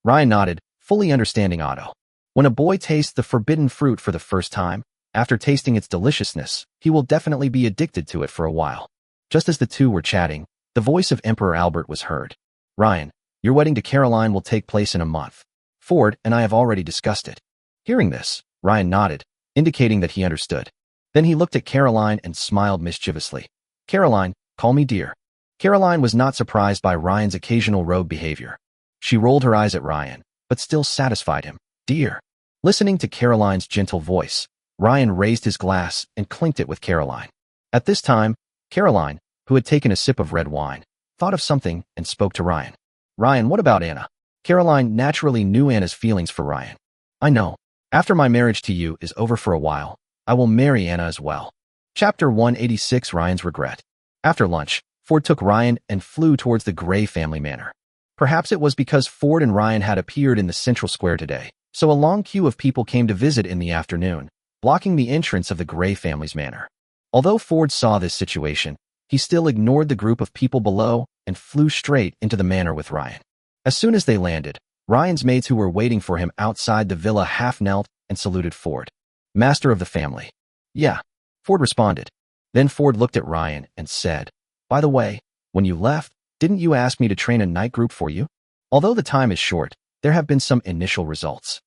Ryan nodded, fully understanding Otto. When a boy tastes the forbidden fruit for the first time, after tasting its deliciousness, he will definitely be addicted to it for a while. Just as the two were chatting, the voice of Emperor Albert was heard. Ryan, your wedding to Caroline will take place in a month. Ford and I have already discussed it. Hearing this, Ryan nodded, indicating that he understood. Then he looked at Caroline and smiled mischievously. Caroline, call me dear. Caroline was not surprised by Ryan's occasional rogue behavior. She rolled her eyes at Ryan, but still satisfied him. Dear. Listening to Caroline's gentle voice, Ryan raised his glass and clinked it with Caroline. At this time, Caroline, who had taken a sip of red wine, thought of something and spoke to Ryan. Ryan, what about Anna? Caroline naturally knew Anna's feelings for Ryan. I know. After my marriage to you is over for a while, I will marry Anna as well. Chapter 186, Ryan's Regret. After lunch, Ford took Ryan and flew towards the Grey family manor. Perhaps it was because Ford and Ryan had appeared in the central square today, so a long queue of people came to visit in the afternoon, blocking the entrance of the Grey family's manor. Although Ford saw this situation, he still ignored the group of people below and flew straight into the manor with Ryan. As soon as they landed, Ryan's maids who were waiting for him outside the villa half-knelt and saluted Ford. Master of the family. Yeah, Ford responded. Then Ford looked at Ryan and said, by the way, when you left, didn't you ask me to train a night group for you? Although the time is short, there have been some initial results.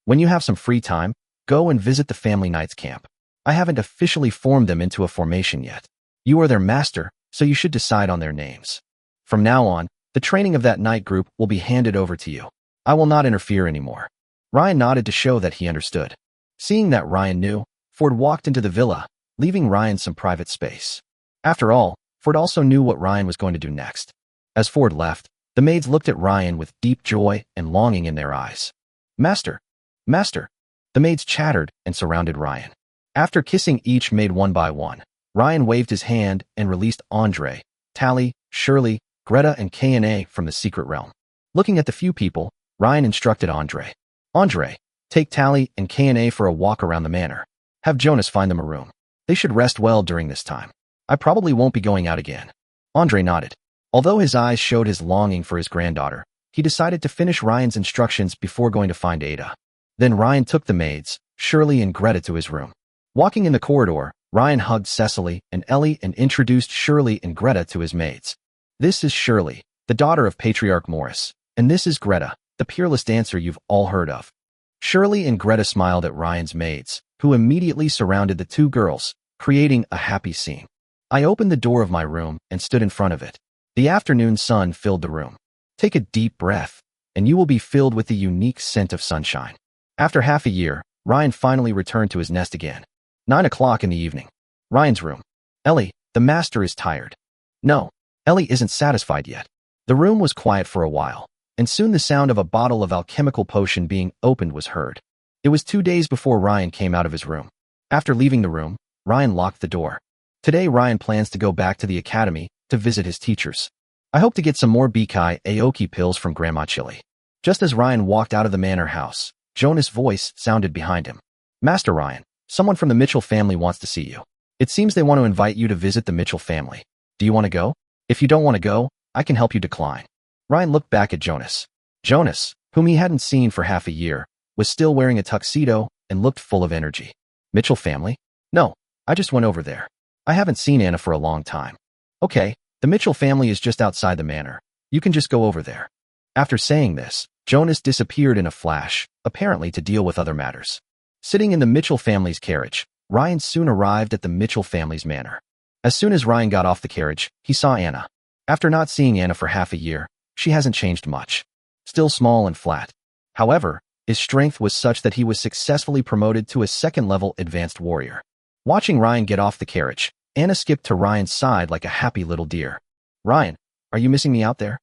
When you have some free time, go and visit the family knights camp. I haven't officially formed them into a formation yet. You are their master, so you should decide on their names. From now on, the training of that night group will be handed over to you. I will not interfere anymore. Ryan nodded to show that he understood. Seeing that Ryan knew, Ford walked into the villa, leaving Ryan some private space. After all, Ford also knew what Ryan was going to do next. As Ford left, the maids looked at Ryan with deep joy and longing in their eyes. Master! Master! The maids chattered and surrounded Ryan. After kissing each maid one by one, Ryan waved his hand and released Andre, Tally, Shirley, Greta, and K&A from the secret realm. Looking at the few people, Ryan instructed Andre. Andre, take Tally and K&A for a walk around the manor. Have Jonas find them a room. They should rest well during this time. I probably won't be going out again. Andre nodded. Although his eyes showed his longing for his granddaughter, he decided to finish Ryan's instructions before going to find Ada. Then Ryan took the maids, Shirley and Greta, to his room. Walking in the corridor, Ryan hugged Cecily and Ellie and introduced Shirley and Greta to his maids. This is Shirley, the daughter of Patriarch Morris, and this is Greta, the peerless dancer you've all heard of. Shirley and Greta smiled at Ryan's maids, who immediately surrounded the two girls, creating a happy scene. I opened the door of my room and stood in front of it. The afternoon sun filled the room. Take a deep breath, and you will be filled with the unique scent of sunshine. After half a year, Ryan finally returned to his nest again. 9 o'clock in the evening. Ryan's room. Ellie, the master is tired. No, Ellie isn't satisfied yet. The room was quiet for a while, and soon the sound of a bottle of alchemical potion being opened was heard. It was 2 days before Ryan came out of his room. After leaving the room, Ryan locked the door. Today Ryan plans to go back to the academy to to visit his teachers. I hope to get some more Bikai Aoki pills from Grandma Chili. Just as Ryan walked out of the manor house, Jonas' voice sounded behind him. Master Ryan, someone from the Mitchell family wants to see you. It seems they want to invite you to visit the Mitchell family. Do you want to go? If you don't want to go, I can help you decline. Ryan looked back at Jonas. Jonas, whom he hadn't seen for half a year, was still wearing a tuxedo and looked full of energy. Mitchell family? No, I just went over there. I haven't seen Anna for a long time. Okay, the Mitchell family is just outside the manor. You can just go over there. After saying this, Jonas disappeared in a flash, apparently to deal with other matters. Sitting in the Mitchell family's carriage, Ryan soon arrived at the Mitchell family's manor. As soon as Ryan got off the carriage, he saw Anna. After not seeing Anna for half a year, she hasn't changed much. Still small and flat. However, his strength was such that he was successfully promoted to a second-level advanced warrior. Watching Ryan get off the carriage, Anna skipped to Ryan's side like a happy little deer. Ryan, are you missing me out there?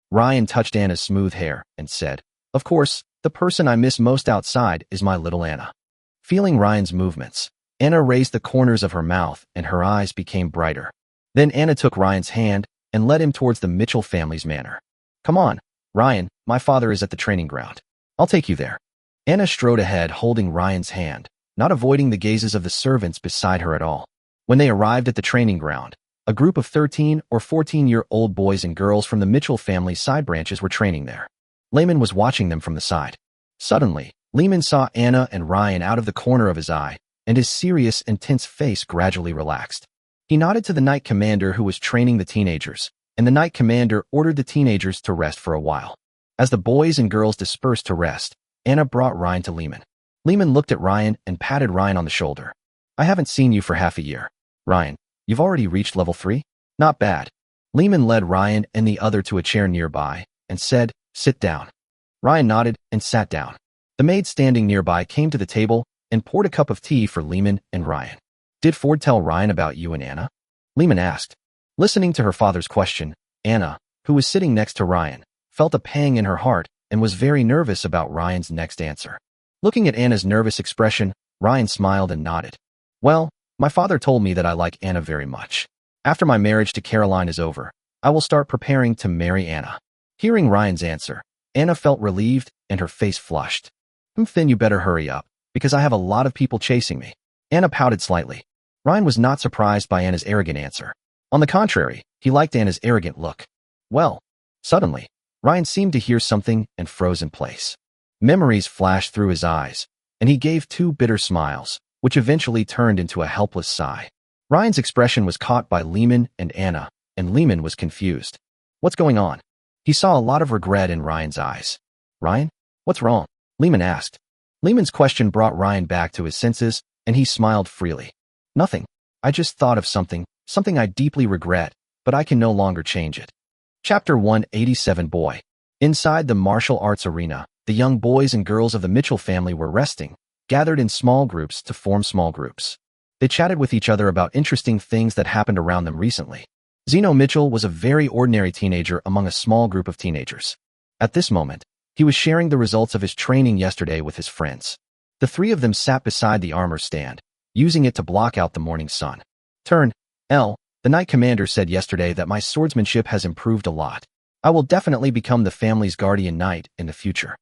Ryan touched Anna's smooth hair and said, Of course, the person I miss most outside is my little Anna. Feeling Ryan's movements, Anna raised the corners of her mouth and her eyes became brighter. Then Anna took Ryan's hand and led him towards the Mitchell family's manor. Come on, Ryan, my father is at the training ground. I'll take you there. Anna strode ahead holding Ryan's hand, not avoiding the gazes of the servants beside her at all. When they arrived at the training ground, a group of 13 or 14-year-old boys and girls from the Mitchell family side branches were training there. Lehman was watching them from the side. Suddenly, Lehman saw Anna and Ryan out of the corner of his eye, and his serious and tense face gradually relaxed. He nodded to the Knight Commander who was training the teenagers, and the Knight Commander ordered the teenagers to rest for a while. As the boys and girls dispersed to rest, Anna brought Ryan to Lehman. Lehman looked at Ryan and patted Ryan on the shoulder. I haven't seen you for half a year. Ryan, you've already reached level 3? Not bad. Lehman led Ryan and the other to a chair nearby and said, Sit down. Ryan nodded and sat down. The maid standing nearby came to the table and poured a cup of tea for Lehman and Ryan. Did Ford tell Ryan about you and Anna? Lehman asked. Listening to her father's question, Anna, who was sitting next to Ryan, felt a pang in her heart and was very nervous about Ryan's next answer. Looking at Anna's nervous expression, Ryan smiled and nodded. Well, my father told me that I like Anna very much. After my marriage to Caroline is over, I will start preparing to marry Anna. Hearing Ryan's answer, Anna felt relieved and her face flushed. Then you better hurry up, because I have a lot of people chasing me. Anna pouted slightly. Ryan was not surprised by Anna's arrogant answer. On the contrary, he liked Anna's arrogant look. Well, suddenly, Ryan seemed to hear something and froze in place. Memories flashed through his eyes, and he gave 2 bitter smiles, which eventually turned into a helpless sigh. Ryan's expression was caught by Lehman and Anna, and Lehman was confused. What's going on? He saw a lot of regret in Ryan's eyes. Ryan, what's wrong? Lehman asked. Lehman's question brought Ryan back to his senses, and he smiled freely. Nothing. I just thought of something I deeply regret, but I can no longer change it. Chapter 187 Boy. Inside the martial arts arena, the young boys and girls of the Mitchell family were resting, gathered in small groups to form small groups. They chatted with each other about interesting things that happened around them recently. Zeno Mitchell was a very ordinary teenager among a small group of teenagers. At this moment, he was sharing the results of his training yesterday with his friends. The 3 of them sat beside the armor stand, using it to block out the morning sun. Turn, L. The Knight Commander said yesterday that my swordsmanship has improved a lot. I will definitely become the family's guardian knight in the future.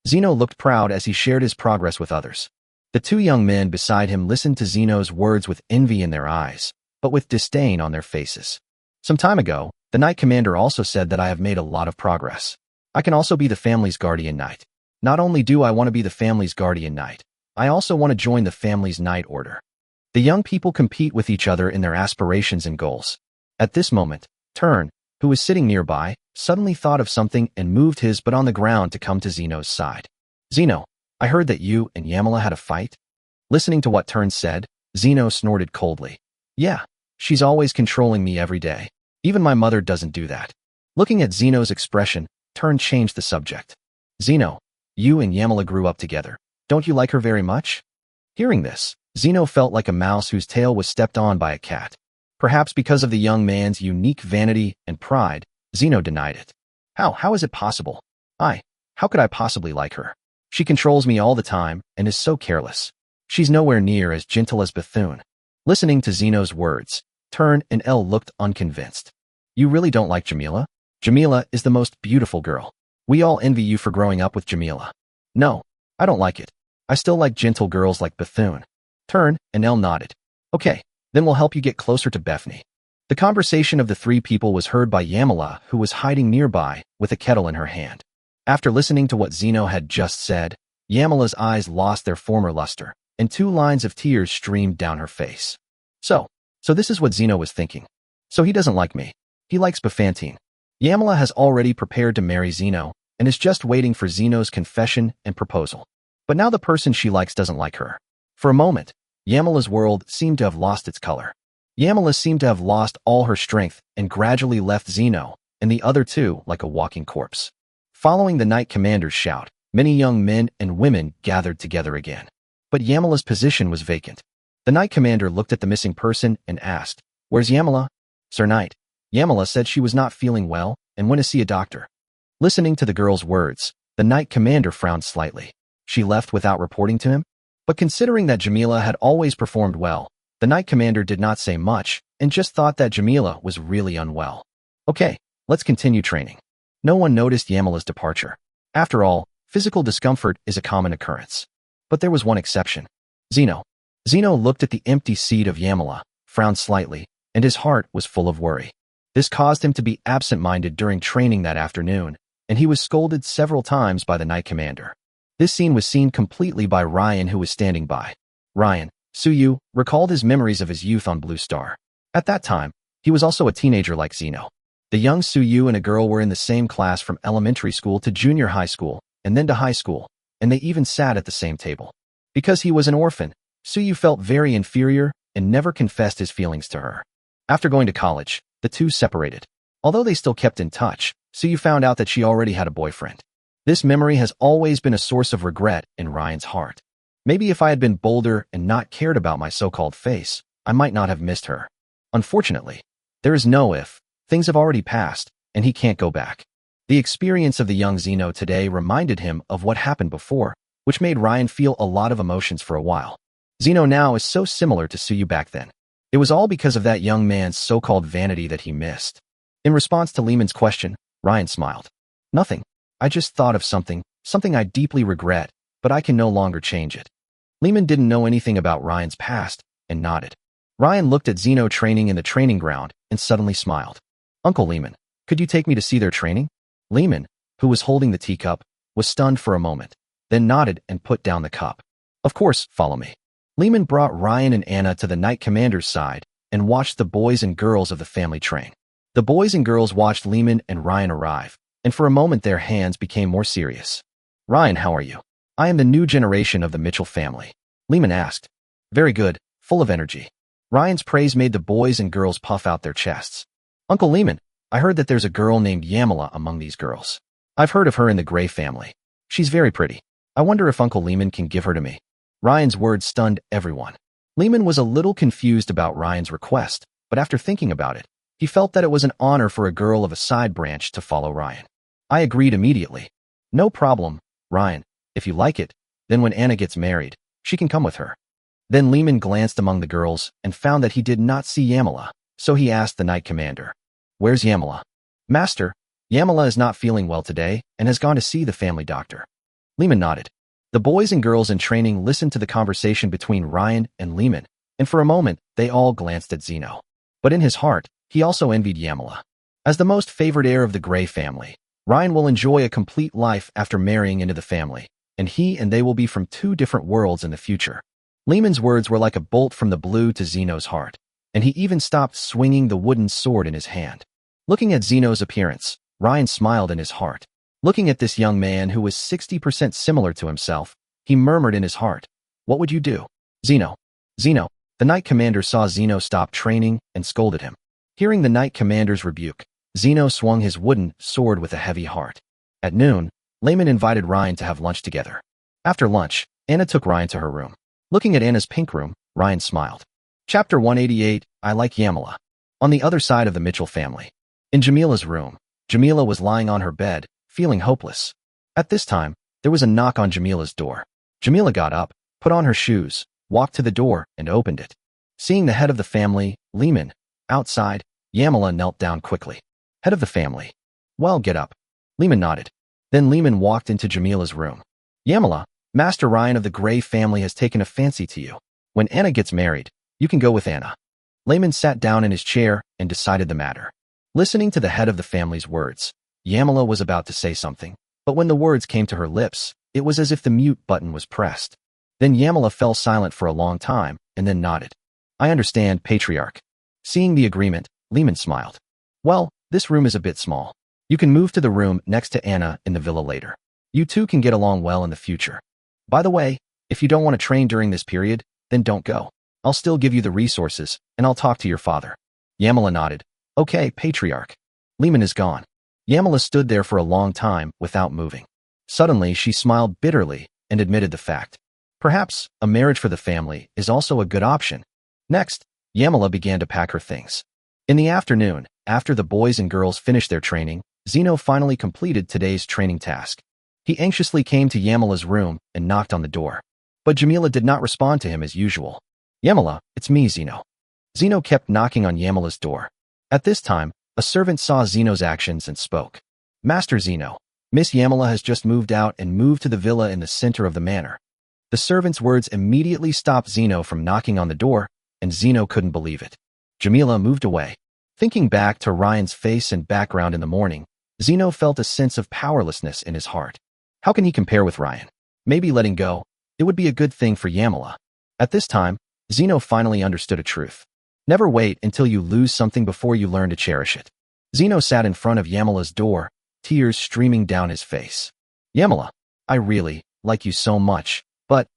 Zeno looked proud as he shared his progress with others. The 2 young men beside him listened to Zeno's words with envy in their eyes, but with disdain on their faces. Some time ago, the Knight Commander also said that I have made a lot of progress. I can also be the family's guardian knight. Not only do I want to be the family's guardian knight, I also want to join the family's knight order. The young people compete with each other in their aspirations and goals. At this moment, Turn, who was sitting nearby, suddenly thought of something and moved his butt on the ground to come to Zeno's side. Zeno, I heard that you and Yamala had a fight. Listening to what Turn said, Zeno snorted coldly. Yeah, she's always controlling me every day. Even my mother doesn't do that. Looking at Zeno's expression, Turn changed the subject. Zeno, you and Yamala grew up together. Don't you like her very much? Hearing this, Zeno felt like a mouse whose tail was stepped on by a cat. Perhaps because of the young man's unique vanity and pride, Zeno denied it. How is it possible? How could I possibly like her? She controls me all the time and is so careless. She's nowhere near as gentle as Bethune. Listening to Zeno's words, Turn and L looked unconvinced. You really don't like Jamila? Jamila is the most beautiful girl. We all envy you for growing up with Jamila. No, I don't like it. I still like gentle girls like Bethune. Turn, and Elle nodded. Okay, then we'll help you get closer to Bethany. The conversation of the three people was heard by Yamila, who was hiding nearby with a kettle in her hand. After listening to what Zeno had just said, Yamila's eyes lost their former luster, and 2 lines of tears streamed down her face. So this is what Zeno was thinking. So he doesn't like me. He likes Befantine. Yamila has already prepared to marry Zeno, and is just waiting for Zeno's confession and proposal. But now the person she likes doesn't like her. For a moment, Yamila's world seemed to have lost its color. Yamila seemed to have lost all her strength and gradually left Zeno and the other 2 like a walking corpse. Following the Knight Commander's shout, many young men and women gathered together again. But Yamila's position was vacant. The Knight Commander looked at the missing person and asked, "Where's Yamila?" "Sir Knight, Yamila said she was not feeling well and went to see a doctor." Listening to the girl's words, the Knight Commander frowned slightly. She left without reporting to him? But considering that Jamila had always performed well, the Knight Commander did not say much and just thought that Jamila was really unwell. Okay, let's continue training. No one noticed Yamila's departure. After all, physical discomfort is a common occurrence. But there was one exception. Zeno. Zeno looked at the empty seat of Yamila, frowned slightly, and his heart was full of worry. This caused him to be absent-minded during training that afternoon, and he was scolded several times by the Knight Commander. This scene was seen completely by Ryan, who was standing by. Ryan, Suyu, recalled his memories of his youth on Blue Star. At that time, he was also a teenager like Zeno. The young Suyu and a girl were in the same class from elementary school to junior high school, and then to high school, and they even sat at the same table. Because he was an orphan, Suyu felt very inferior and never confessed his feelings to her. After going to college, the 2 separated. Although they still kept in touch, Suyu found out that she already had a boyfriend. This memory has always been a source of regret in Ryan's heart. Maybe if I had been bolder and not cared about my so-called face, I might not have missed her. Unfortunately, there is no if. Things have already passed, and he can't go back. The experience of the young Zeno today reminded him of what happened before, which made Ryan feel a lot of emotions for a while. Zeno now is so similar to Suyu back then. It was all because of that young man's so-called vanity that he missed. In response to Lehman's question, Ryan smiled. Nothing. I just thought of something I deeply regret, but I can no longer change it. Lehman didn't know anything about Ryan's past and nodded. Ryan looked at Zeno training in the training ground and suddenly smiled. Uncle Lehman, could you take me to see their training? Lehman, who was holding the teacup, was stunned for a moment, then nodded and put down the cup. Of course, follow me. Lehman brought Ryan and Anna to the Knight Commander's side and watched the boys and girls of the family train. The boys and girls watched Lehman and Ryan arrive, and for a moment their hands became more serious. Ryan, how are you? I am the new generation of the Mitchell family. Lehman asked. Very good, full of energy. Ryan's praise made the boys and girls puff out their chests. Uncle Lehman, I heard that there's a girl named Yamila among these girls. I've heard of her in the Gray family. She's very pretty. I wonder if Uncle Lehman can give her to me. Ryan's words stunned everyone. Lehman was a little confused about Ryan's request, but after thinking about it, he felt that it was an honor for a girl of a side branch to follow Ryan. I agreed immediately. No problem, Ryan. If you like it, then when Anna gets married, she can come with her. Then Lehman glanced among the girls and found that he did not see Yamila, so he asked the Knight Commander, Where's Yamila? Master, Yamila is not feeling well today and has gone to see the family doctor. Lehman nodded. The boys and girls in training listened to the conversation between Ryan and Lehman, and for a moment, they all glanced at Zeno. But in his heart, he also envied Yamila. As the most favored heir of the Gray family, Ryan will enjoy a complete life after marrying into the family, and he and they will be from 2 different worlds in the future. Lehman's words were like a bolt from the blue to Zeno's heart, and he even stopped swinging the wooden sword in his hand. Looking at Zeno's appearance, Ryan smiled in his heart. Looking at this young man who was 60% similar to himself, he murmured in his heart, What would you do? Zeno. Zeno. The Knight Commander saw Zeno stop training and scolded him. Hearing the Knight Commander's rebuke, Zeno swung his wooden sword with a heavy heart. At noon, Lehman invited Ryan to have lunch together. After lunch, Anna took Ryan to her room. Looking at Anna's pink room, Ryan smiled. Chapter 188, I Like Yamila. On the other side of the Mitchell family. In Jamila's room, Jamila was lying on her bed, feeling hopeless. At this time, there was a knock on Jamila's door. Jamila got up, put on her shoes, walked to the door, and opened it. Seeing the head of the family, Lehman, outside, Yamila knelt down quickly. Head of the family. Well, get up. Lehman nodded. Then Lehman walked into Jamila's room. Yamila, Master Ryan of the Gray family has taken a fancy to you. When Anna gets married, you can go with Anna. Lehman sat down in his chair and decided the matter. Listening to the head of the family's words, Yamila was about to say something, but when the words came to her lips, it was as if the mute button was pressed. Then Yamila fell silent for a long time and then nodded. I understand, Patriarch. Seeing the agreement, Lehman smiled. Well, this room is a bit small. You can move to the room next to Anna in the villa later. You two can get along well in the future. By the way, if you don't want to train during this period, then don't go. I'll still give you the resources, and I'll talk to your father. Yamila nodded. Okay, Patriarch. Lehman is gone. Yamila stood there for a long time without moving. Suddenly, she smiled bitterly and admitted the fact. Perhaps a marriage for the family is also a good option. Next, Yamila began to pack her things. In the afternoon, after the boys and girls finished their training, Zeno finally completed today's training task. He anxiously came to Yamila's room and knocked on the door. But Jamila did not respond to him as usual. Yamila, it's me, Zeno. Zeno kept knocking on Yamila's door. At this time, a servant saw Zeno's actions and spoke. Master Zeno, Miss Yamila has just moved out and moved to the villa in the center of the manor. The servant's words immediately stopped Zeno from knocking on the door, and Zeno couldn't believe it. Jamila moved away. Thinking back to Ryan's face and background in the morning, Zeno felt a sense of powerlessness in his heart. How can he compare with Ryan? Maybe letting go. It would be a good thing for Yamila. At this time, Zeno finally understood a truth. Never wait until you lose something before you learn to cherish it. Zeno sat in front of Yamila's door, tears streaming down his face. Yamila, I really like you so much, but,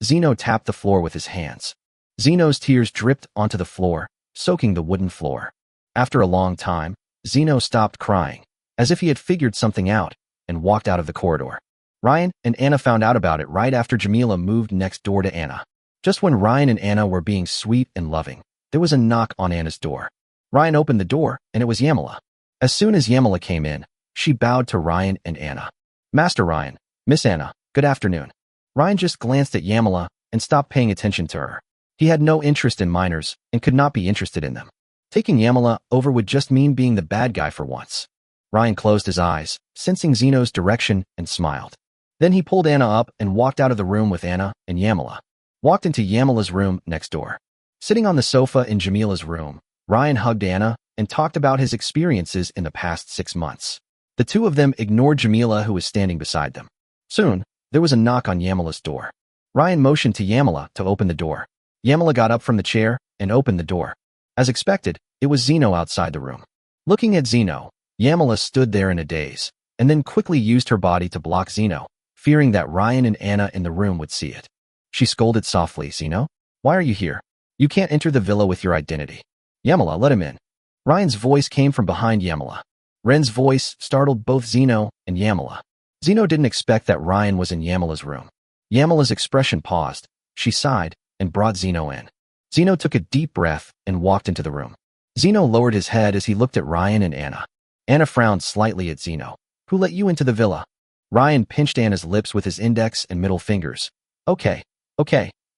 Zeno tapped the floor with his hands. Zeno's tears dripped onto the floor, soaking the wooden floor. After a long time, Zeno stopped crying, as if he had figured something out, and walked out of the corridor. Ryan and Anna found out about it right after Jamila moved next door to Anna. Just when Ryan and Anna were being sweet and loving, there was a knock on Anna's door. Ryan opened the door, and it was Yamila. As soon as Yamila came in, she bowed to Ryan and Anna. Master Ryan, Miss Anna, good afternoon. Ryan just glanced at Yamila and stopped paying attention to her. He had no interest in minors and could not be interested in them. Taking Yamila over would just mean being the bad guy for once. Ryan closed his eyes, sensing Zeno's direction, and smiled. Then he pulled Anna up and walked out of the room with Anna and Yamila. Walked into Yamila's room next door. Sitting on the sofa in Jamila's room, Ryan hugged Anna and talked about his experiences in the past 6 months. The two of them ignored Jamila, who was standing beside them. Soon, there was a knock on Yamila's door. Ryan motioned to Yamila to open the door. Yamila got up from the chair and opened the door. As expected, it was Zeno outside the room. Looking at Zeno, Yamila stood there in a daze, and then quickly used her body to block Zeno, fearing that Ryan and Anna in the room would see it. She scolded softly, Zeno, why are you here? You can't enter the villa with your identity. Yamila, let him in. Ryan's voice came from behind Yamila. Ren's voice startled both Zeno and Yamila. Zeno didn't expect that Ryan was in Yamila's room. Yamila's expression paused. She sighed and brought Zeno in. Zeno took a deep breath and walked into the room. Zeno lowered his head as he looked at Ryan and Anna. Anna frowned slightly at Zeno. Who let you into the villa? Ryan pinched Anna's lips with his index and middle fingers. Okay,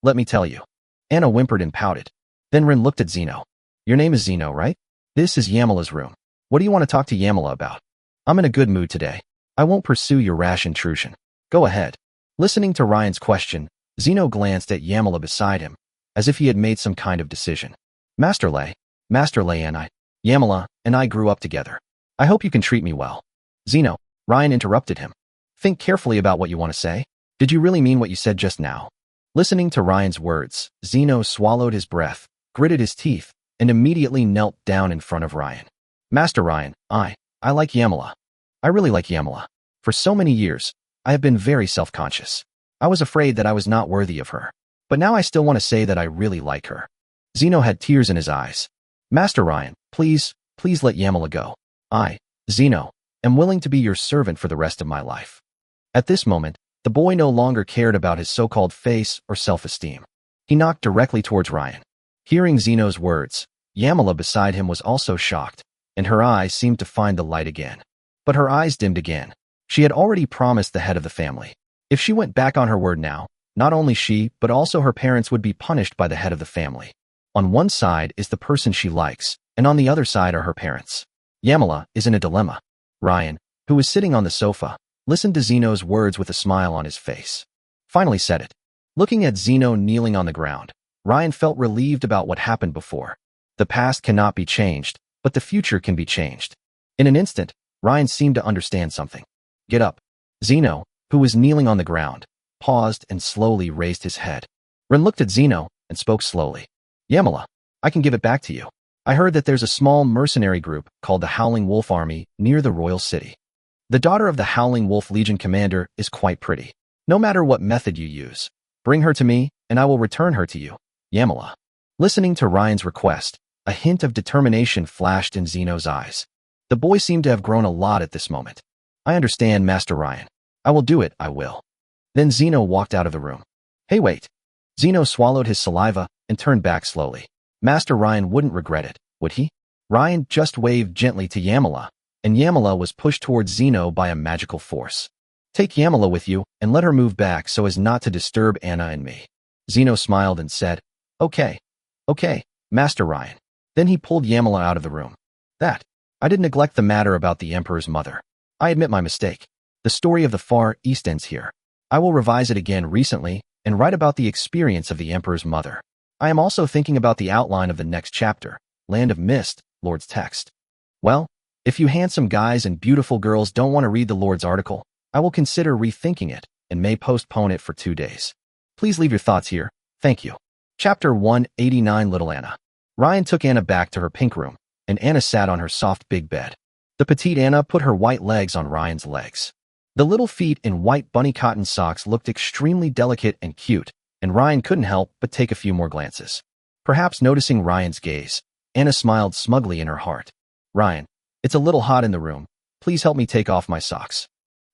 let me tell you. Anna whimpered and pouted. Then Ren looked at Zeno. Your name is Zeno, right? This is Yamila's room. What do you want to talk to Yamila about? I'm in a good mood today. I won't pursue your rash intrusion. Go ahead. Listening to Ryan's question, Zeno glanced at Yamila beside him, as if he had made some kind of decision. Master Lei and Yamila and I grew up together. I hope you can treat me well. Zeno, Ryan interrupted him. Think carefully about what you want to say. Did you really mean what you said just now? Listening to Ryan's words, Zeno swallowed his breath, gritted his teeth, and immediately knelt down in front of Ryan. Master Ryan, I like Yamila. I really like Yamila. For so many years, I have been very self-conscious. I was afraid that I was not worthy of her. But now I still want to say that I really like her. Zeno had tears in his eyes. Master Ryan, please let Yamila go. I, Zeno, am willing to be your servant for the rest of my life. At this moment, the boy no longer cared about his so-called face or self-esteem. He knocked directly towards Ryan. Hearing Zeno's words, Yamila beside him was also shocked, and her eyes seemed to find the light again. But her eyes dimmed again. She had already promised the head of the family. If she went back on her word now, not only she, but also her parents would be punished by the head of the family. On one side is the person she likes, and on the other side are her parents. Yamala is in a dilemma. Ryan, who was sitting on the sofa, listened to Zeno's words with a smile on his face. Finally said it. Looking at Zeno kneeling on the ground, Ryan felt relieved about what happened before. The past cannot be changed, but the future can be changed. In an instant, Ryan seemed to understand something. Get up. Zeno, who was kneeling on the ground, paused and slowly raised his head. Ren looked at Zeno and spoke slowly. Yamala, I can give it back to you. I heard that there's a small mercenary group called the Howling Wolf Army near the royal city. The daughter of the Howling Wolf Legion commander is quite pretty. No matter what method you use, bring her to me and I will return her to you. Yamala. Listening to Ryan's request, a hint of determination flashed in Zeno's eyes. The boy seemed to have grown a lot at this moment. I understand, Master Ryan. I will do it, I will. Then Zeno walked out of the room. Hey, wait. Zeno swallowed his saliva and turned back slowly. Master Ryan wouldn't regret it, would he? Ryan just waved gently to Yamala, and Yamala was pushed towards Zeno by a magical force. Take Yamala with you and let her move back so as not to disturb Anna and me. Zeno smiled and said, Okay, Master Ryan. Then he pulled Yamala out of the room. I did neglect the matter about the Emperor's mother. I admit my mistake. The story of the Far East ends here. I will revise it again recently and write about the experience of the Emperor's mother. I am also thinking about the outline of the next chapter, Land of Mist, Lord's text. Well, if you handsome guys and beautiful girls don't want to read the Lord's article, I will consider rethinking it and may postpone it for 2 days. Please leave your thoughts here. Thank you. Chapter 189 Little Anna. Ryan took Anna back to her pink room, and Anna sat on her soft big bed. The petite Anna put her white legs on Ryan's legs. The little feet in white bunny cotton socks looked extremely delicate and cute, and Ryan couldn't help but take a few more glances. Perhaps noticing Ryan's gaze, Anna smiled smugly in her heart. Ryan, it's a little hot in the room. Please help me take off my socks.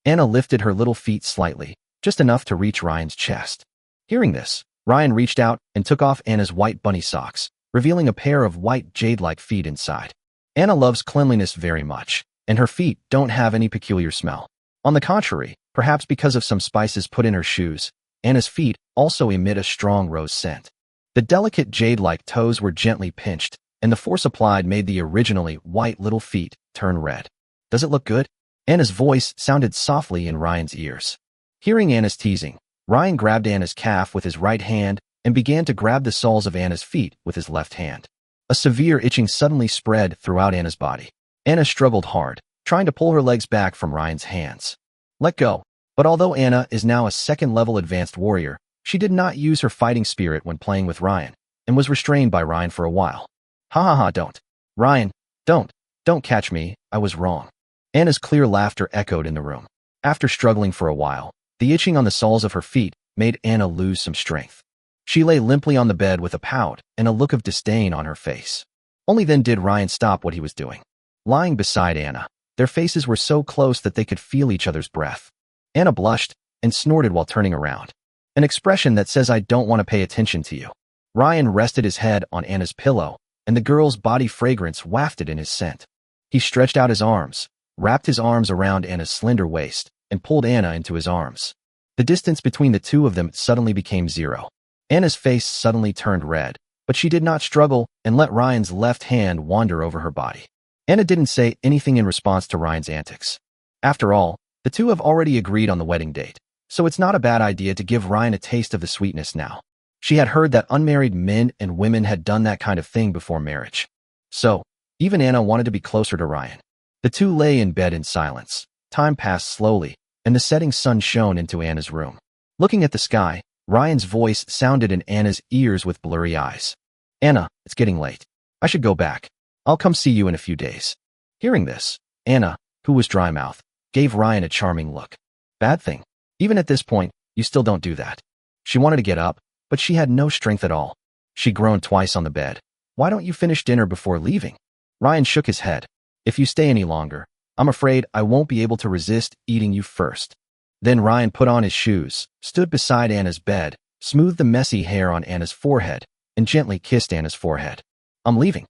Anna lifted her little feet slightly, just enough to reach Ryan's chest. Hearing this, Ryan reached out and took off Anna's white bunny socks, revealing a pair of white jade-like feet inside. Anna loves cleanliness very much, and her feet don't have any peculiar smell. On the contrary, perhaps because of some spices put in her shoes, Anna's feet also emit a strong rose scent. The delicate jade-like toes were gently pinched, and the force applied made the originally white little feet turn red. Does it look good? Anna's voice sounded softly in Ryan's ears. Hearing Anna's teasing, Ryan grabbed Anna's calf with his right hand and began to grab the soles of Anna's feet with his left hand. A severe itching suddenly spread throughout Anna's body. Anna struggled hard, trying to pull her legs back from Ryan's hands. Let go. But although Anna is now a second-level advanced warrior, she did not use her fighting spirit when playing with Ryan, and was restrained by Ryan for a while. Don't. Ryan, don't catch me, I was wrong. Anna's clear laughter echoed in the room. After struggling for a while, the itching on the soles of her feet made Anna lose some strength. She lay limply on the bed with a pout and a look of disdain on her face. Only then did Ryan stop what he was doing. Lying beside Anna, their faces were so close that they could feel each other's breath. Anna blushed and snorted while turning around. An expression that says I don't want to pay attention to you. Ryan rested his head on Anna's pillow, and the girl's body fragrance wafted in his scent. He stretched out his arms, wrapped his arms around Anna's slender waist, and pulled Anna into his arms. The distance between the two of them suddenly became 0. Anna's face suddenly turned red, but she did not struggle and let Ryan's left hand wander over her body. Anna didn't say anything in response to Ryan's antics. After all, the two have already agreed on the wedding date, so it's not a bad idea to give Ryan a taste of the sweetness now. She had heard that unmarried men and women had done that kind of thing before marriage. So, even Anna wanted to be closer to Ryan. The two lay in bed in silence. Time passed slowly, and the setting sun shone into Anna's room. Looking at the sky, Ryan's voice sounded in Anna's ears with blurry eyes. Anna, it's getting late. I should go back. I'll come see you in a few days. Hearing this, Anna, who was dry-mouthed, gave Ryan a charming look. Bad thing. Even at this point, you still don't do that. She wanted to get up, but she had no strength at all. She groaned twice on the bed. Why don't you finish dinner before leaving? Ryan shook his head. If you stay any longer, I'm afraid I won't be able to resist eating you first. Then Ryan put on his shoes, stood beside Anna's bed, smoothed the messy hair on Anna's forehead, and gently kissed Anna's forehead. I'm leaving.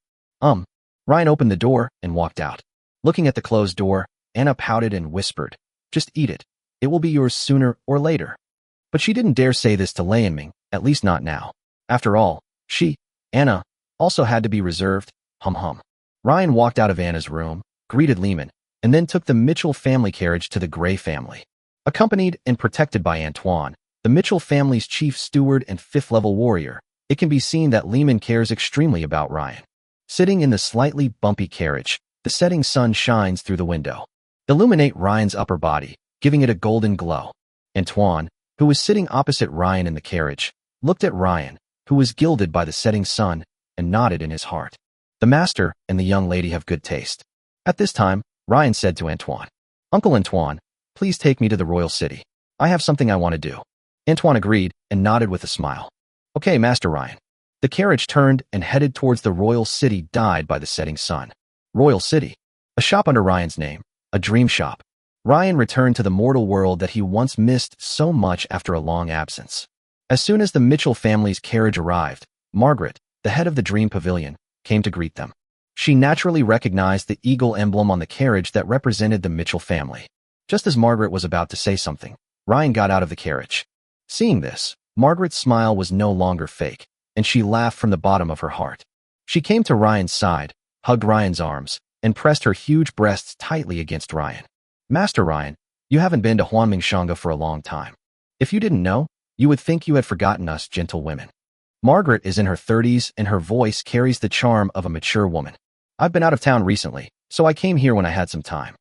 Ryan opened the door and walked out. Looking at the closed door, Anna pouted and whispered, Just eat it. It will be yours sooner or later. But she didn't dare say this to Lei and Ming, at least not now. After all, she, Anna, also had to be reserved. Ryan walked out of Anna's room, greeted Lehman, and then took the Mitchell family carriage to the Gray family. Accompanied and protected by Antoine, the Mitchell family's chief steward and fifth-level warrior, it can be seen that Lehman cares extremely about Ryan. Sitting in the slightly bumpy carriage, the setting sun shines through the window, illuminate Ryan's upper body, giving it a golden glow. Antoine, who was sitting opposite Ryan in the carriage, looked at Ryan, who was gilded by the setting sun, and nodded in his heart. The master and the young lady have good taste. At this time, Ryan said to Antoine, "Uncle Antoine, please take me to the royal city. I have something I want to do." Antoine agreed and nodded with a smile. "Okay, Master Ryan." The carriage turned and headed towards the royal city dyed by the setting sun. Royal City, a shop under Ryan's name, a dream shop. Ryan returned to the mortal world that he once missed so much after a long absence. As soon as the Mitchell family's carriage arrived, Margaret, the head of the Dream Pavilion, came to greet them. She naturally recognized the eagle emblem on the carriage that represented the Mitchell family. Just as Margaret was about to say something, Ryan got out of the carriage. Seeing this, Margaret's smile was no longer fake, and she laughed from the bottom of her heart. She came to Ryan's side, hugged Ryan's arms, and pressed her huge breasts tightly against Ryan. "Master Ryan, you haven't been to Huanmingshanga for a long time. If you didn't know, you would think you had forgotten us gentle women." Margaret is in her 30s and her voice carries the charm of a mature woman. "I've been out of town recently, so I came here when I had some time."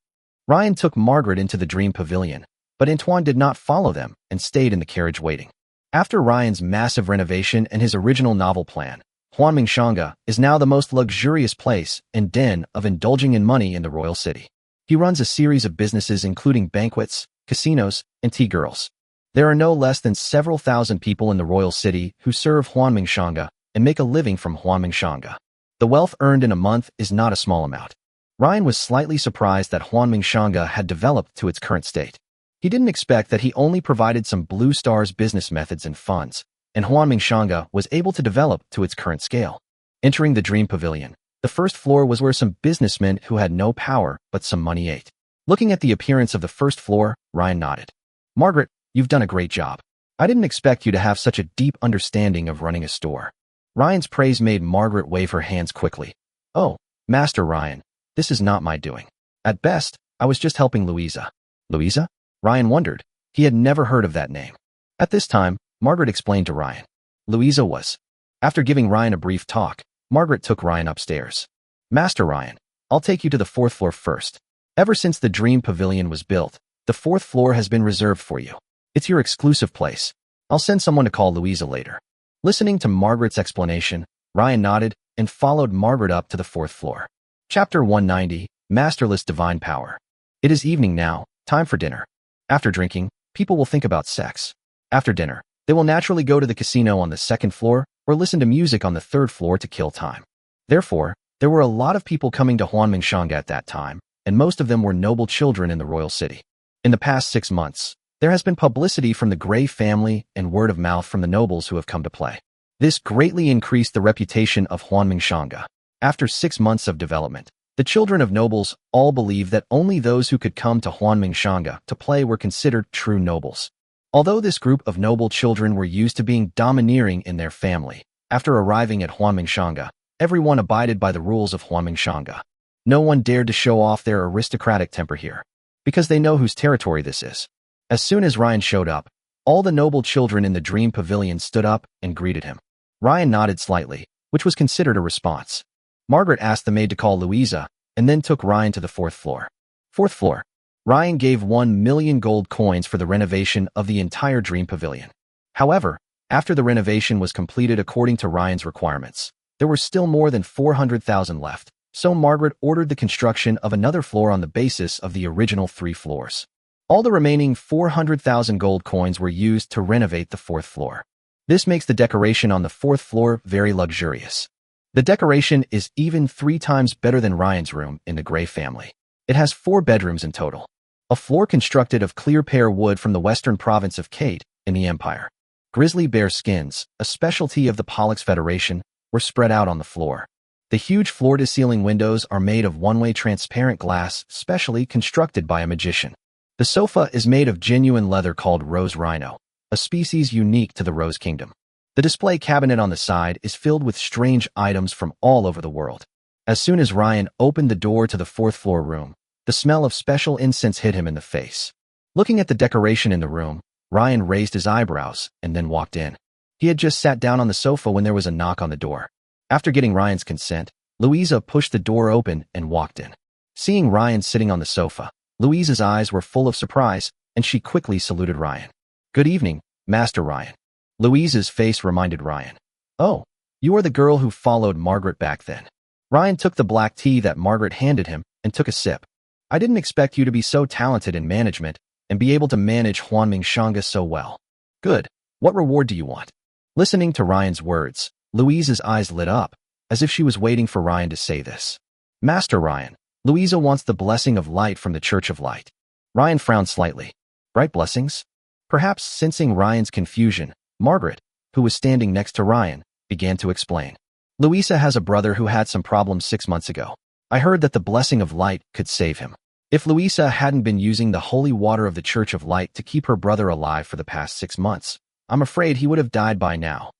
Ryan took Margaret into the Dream Pavilion, but Antoine did not follow them and stayed in the carriage waiting. After Ryan's massive renovation and his original novel plan, Huanmingshanga is now the most luxurious place and den of indulging in money in the royal city. He runs a series of businesses including banquets, casinos, and tea girls. There are no less than several thousand people in the royal city who serve Huanmingshanga and make a living from Huanmingshanga. The wealth earned in a month is not a small amount. Ryan was slightly surprised that Huanmingshanga had developed to its current state. He didn't expect that he only provided some Blue Star's business methods and funds, and Huanmingshanga was able to develop to its current scale. Entering the Dream Pavilion, the first floor was where some businessmen who had no power but some money ate. Looking at the appearance of the first floor, Ryan nodded. "Margaret, you've done a great job. I didn't expect you to have such a deep understanding of running a store." Ryan's praise made Margaret wave her hands quickly. "Oh, Master Ryan, this is not my doing. At best, I was just helping Louisa." "Louisa?" Ryan wondered. He had never heard of that name. At this time, Margaret explained to Ryan. Louisa was. After giving Ryan a brief talk, Margaret took Ryan upstairs. "Master Ryan, I'll take you to the fourth floor first. Ever since the Dream Pavilion was built, the fourth floor has been reserved for you. It's your exclusive place. I'll send someone to call Louisa later." Listening to Margaret's explanation, Ryan nodded and followed Margaret up to the fourth floor. Chapter 190, Masterless Divine Power. It is evening now, time for dinner. After drinking, people will think about sex. After dinner, they will naturally go to the casino on the second floor or listen to music on the third floor to kill time. Therefore, there were a lot of people coming to Huanmingshanga at that time, and most of them were noble children in the royal city. In the past 6 months, there has been publicity from the Gray family and word of mouth from the nobles who have come to play. This greatly increased the reputation of Huanmingshanga. After 6 months of development, the children of nobles all believed that only those who could come to Huanmingshanga to play were considered true nobles. Although this group of noble children were used to being domineering in their family, after arriving at Huanmingshanga, everyone abided by the rules of Huanmingshanga. No one dared to show off their aristocratic temper here, because they know whose territory this is. As soon as Ryan showed up, all the noble children in the Dream Pavilion stood up and greeted him. Ryan nodded slightly, which was considered a response. Margaret asked the maid to call Louisa, and then took Ryan to the fourth floor. Fourth floor. Ryan gave 1 million gold coins for the renovation of the entire Dream Pavilion. However, after the renovation was completed according to Ryan's requirements, there were still more than 400,000 left, so Margaret ordered the construction of another floor on the basis of the original 3 floors. All the remaining 400,000 gold coins were used to renovate the fourth floor. This makes the decoration on the fourth floor very luxurious. The decoration is even 3 times better than Ryan's room in the Gray family. It has 4 bedrooms in total. A floor constructed of clear pear wood from the western province of Kate in the Empire. Grizzly bear skins, a specialty of the Pollux Federation, were spread out on the floor. The huge floor-to-ceiling windows are made of one-way transparent glass specially constructed by a magician. The sofa is made of genuine leather called rose rhino, a species unique to the Rose Kingdom. The display cabinet on the side is filled with strange items from all over the world. As soon as Ryan opened the door to the fourth-floor room, the smell of special incense hit him in the face. Looking at the decoration in the room, Ryan raised his eyebrows and then walked in. He had just sat down on the sofa when there was a knock on the door. After getting Ryan's consent, Louisa pushed the door open and walked in. Seeing Ryan sitting on the sofa, Louisa's eyes were full of surprise, and she quickly saluted Ryan. "Good evening, Master Ryan." Louisa's face reminded Ryan. "Oh, you are the girl who followed Margaret back then." Ryan took the black tea that Margaret handed him and took a sip. "I didn't expect you to be so talented in management and be able to manage Huanming Shanga so well." "Good. What reward do you want?" Listening to Ryan's words, Louisa's eyes lit up, as if she was waiting for Ryan to say this. "Master Ryan, Louisa wants the blessing of light from the Church of Light." Ryan frowned slightly. "Bright blessings?" Perhaps sensing Ryan's confusion, Margaret, who was standing next to Ryan, began to explain. "Louisa has a brother who had some problems 6 months ago. I heard that the blessing of light could save him. If Louisa hadn't been using the holy water of the Church of Light to keep her brother alive for the past 6 months, I'm afraid he would have died by now."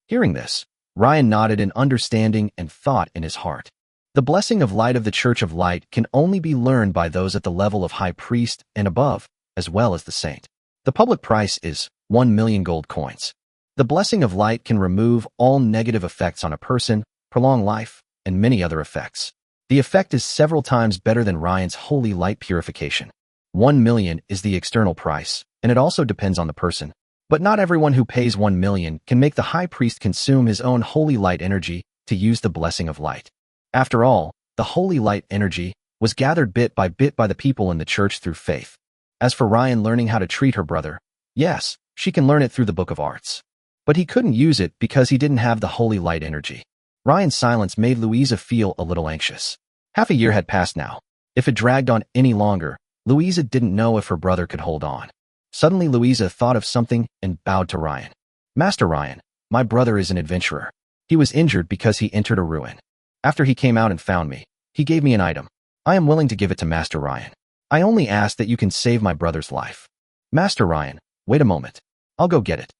Hearing this, Ryan nodded in understanding and thought in his heart. The blessing of light of the Church of Light can only be learned by those at the level of High Priest and above, as well as the Saint. The public price is 1 million gold coins. The blessing of light can remove all negative effects on a person, prolong life, and many other effects. The effect is several times better than Ryan's holy light purification. 1 million is the external price, and it also depends on the person. But not everyone who pays 1 million can make the High Priest consume his own holy light energy to use the blessing of light. After all, the holy light energy was gathered bit by the people in the church through faith. As for Ryan learning how to treat her brother, yes, she can learn it through the Book of Arts. But he couldn't use it because he didn't have the holy light energy. Ryan's silence made Louisa feel a little anxious. Half a year had passed now. If it dragged on any longer, Louisa didn't know if her brother could hold on. Suddenly Louisa thought of something and bowed to Ryan. "Master Ryan, my brother is an adventurer. He was injured because he entered a ruin. After he came out and found me, he gave me an item. I am willing to give it to Master Ryan. I only ask that you can save my brother's life." "Master Ryan, wait a moment. I'll go get it."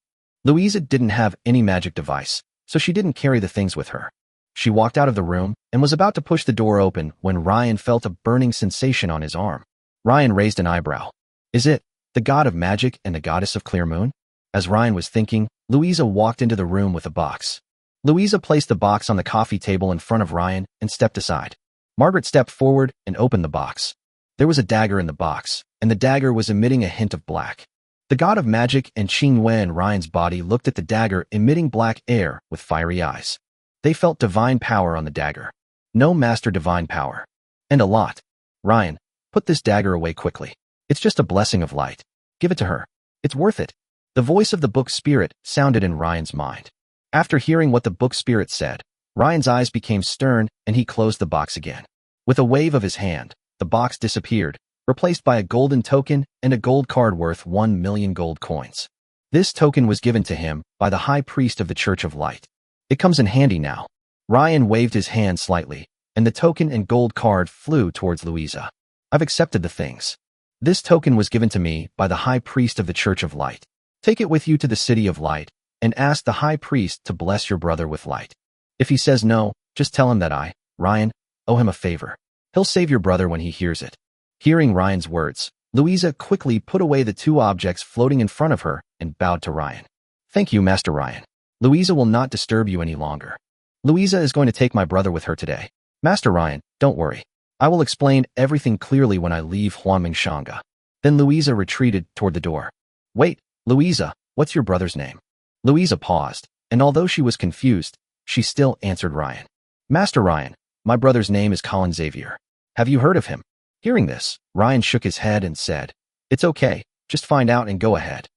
Louisa didn't have any magic device, so she didn't carry the things with her. She walked out of the room and was about to push the door open when Ryan felt a burning sensation on his arm. Ryan raised an eyebrow. "Is it the god of magic and the goddess of clear moon?" As Ryan was thinking, Louisa walked into the room with a box. Louisa placed the box on the coffee table in front of Ryan and stepped aside. Margaret stepped forward and opened the box. There was a dagger in the box, and the dagger was emitting a hint of black. The god of magic and Qing Wen in Ryan's body looked at the dagger emitting black air with fiery eyes. They felt divine power on the dagger. No master divine power. And a lot. "Ryan, put this dagger away quickly. It's just a blessing of light. Give it to her. It's worth it." The voice of the book spirit sounded in Ryan's mind. After hearing what the book spirit said, Ryan's eyes became stern and he closed the box again. With a wave of his hand, the box disappeared, replaced by a golden token and a gold card worth 1 million gold coins. This token was given to him by the High Priest of the Church of Light. "It comes in handy now." Ryan waved his hand slightly, and the token and gold card flew towards Louisa. "I've accepted the things. This token was given to me by the High Priest of the Church of Light. Take it with you to the City of Light, and ask the High Priest to bless your brother with light. If he says no, just tell him that I, Ryan, owe him a favor. He'll save your brother when he hears it." Hearing Ryan's words, Louisa quickly put away the 2 objects floating in front of her and bowed to Ryan. "Thank you, Master Ryan. Louisa will not disturb you any longer. Louisa is going to take my brother with her today. Master Ryan, don't worry. I will explain everything clearly when I leave Huanming Shanga." Then Louisa retreated toward the door. "Wait, Louisa, what's your brother's name?" Louisa paused, and although she was confused, she still answered Ryan. "Master Ryan, my brother's name is Colin Xavier. Have you heard of him?" Hearing this, Ryan shook his head and said, "It's okay, just find out and go ahead."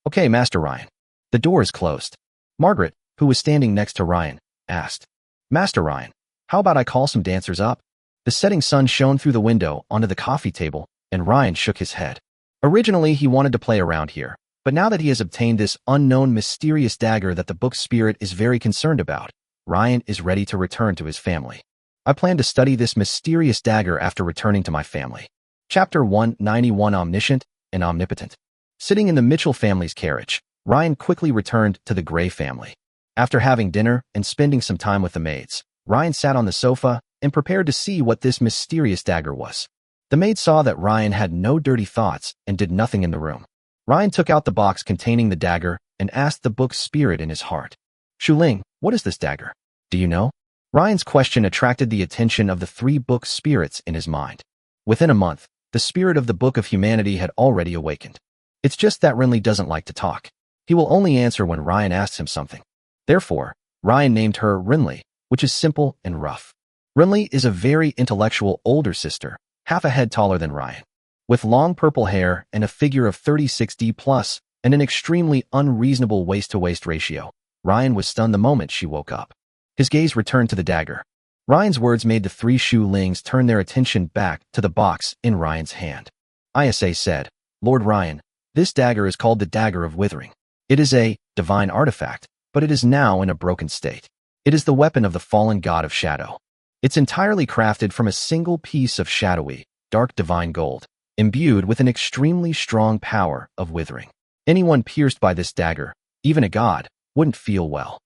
"Okay, Master Ryan." The door is closed. Margaret, who was standing next to Ryan, asked, "Master Ryan, how about I call some dancers up?" The setting sun shone through the window onto the coffee table, and Ryan shook his head. Originally, he wanted to play around here, but now that he has obtained this unknown mysterious dagger that the book spirit is very concerned about, Ryan is ready to return to his family. "I plan to study this mysterious dagger after returning to my family." Chapter 191 Omniscient and Omnipotent. Sitting in the Mitchell family's carriage, Ryan quickly returned to the Gray family. After having dinner and spending some time with the maids, Ryan sat on the sofa and prepared to see what this mysterious dagger was. The maid saw that Ryan had no dirty thoughts and did nothing in the room. Ryan took out the box containing the dagger and asked the book's spirit in his heart, "Shuling, what is this dagger? Do you know?" Ryan's question attracted the attention of the three book spirits in his mind. Within a month, the spirit of the Book of Humanity had already awakened. It's just that Renly doesn't like to talk. He will only answer when Ryan asks him something. Therefore, Ryan named her Renly, which is simple and rough. Renly is a very intellectual older sister, half a head taller than Ryan. With long purple hair and a figure of 36D plus and an extremely unreasonable waist-to-waist ratio, Ryan was stunned the moment she woke up. His gaze returned to the dagger. Ryan's words made the three Shu Lings turn their attention back to the box in Ryan's hand. Isa said, "Lord Ryan, this dagger is called the Dagger of Withering. It is a divine artifact, but it is now in a broken state. It is the weapon of the fallen god of shadow. It's entirely crafted from a single piece of shadowy, dark divine gold, imbued with an extremely strong power of withering. Anyone pierced by this dagger, even a god, wouldn't feel well."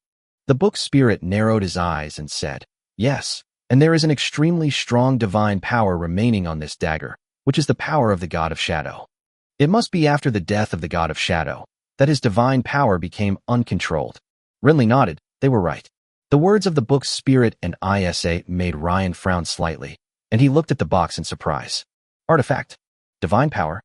The book spirit narrowed his eyes and said, "Yes, and there is an extremely strong divine power remaining on this dagger, which is the power of the god of shadow. It must be after the death of the god of shadow that his divine power became uncontrolled." Renly nodded. They were right. The words of the book's spirit and Isa made Ryan frown slightly, and he looked at the box in surprise. Artifact. Divine power.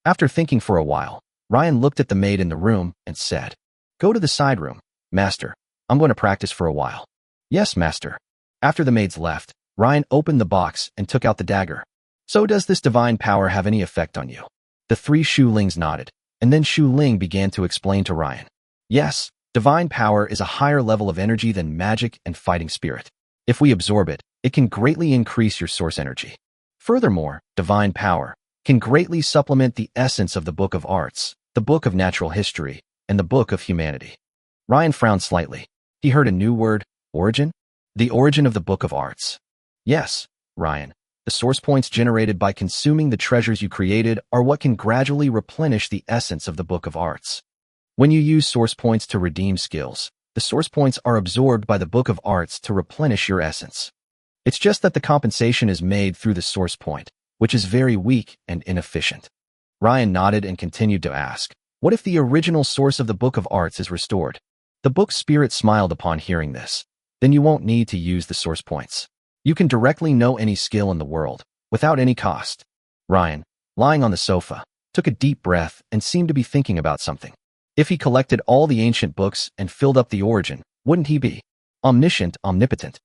After thinking for a while, Ryan looked at the maid in the room and said, "Go to the side room, Master. I'm going to practice for a while." "Yes, Master." After the maids left, Ryan opened the box and took out the dagger. "So does this divine power have any effect on you?" The three Shu Lings nodded, and then Shu Ling began to explain to Ryan. "Yes, divine power is a higher level of energy than magic and fighting spirit. If we absorb it, it can greatly increase your source energy. Furthermore, divine power can greatly supplement the essence of the Book of Arts, the Book of Natural History, and the Book of Humanity." Ryan frowned slightly. He heard a new word, origin? The origin of the Book of Arts. "Yes, Ryan. The source points generated by consuming the treasures you created are what can gradually replenish the essence of the Book of Arts. When you use source points to redeem skills, the source points are absorbed by the Book of Arts to replenish your essence. It's just that the compensation is made through the source point, which is very weak and inefficient." Ryan nodded and continued to ask, "What if the original source of the Book of Arts is restored?" The book spirit smiled upon hearing this. "Then you won't need to use the source points. You can directly know any skill in the world, without any cost." Ryan, lying on the sofa, took a deep breath and seemed to be thinking about something. If he collected all the ancient books and filled up the origin, wouldn't he be omniscient, omnipotent?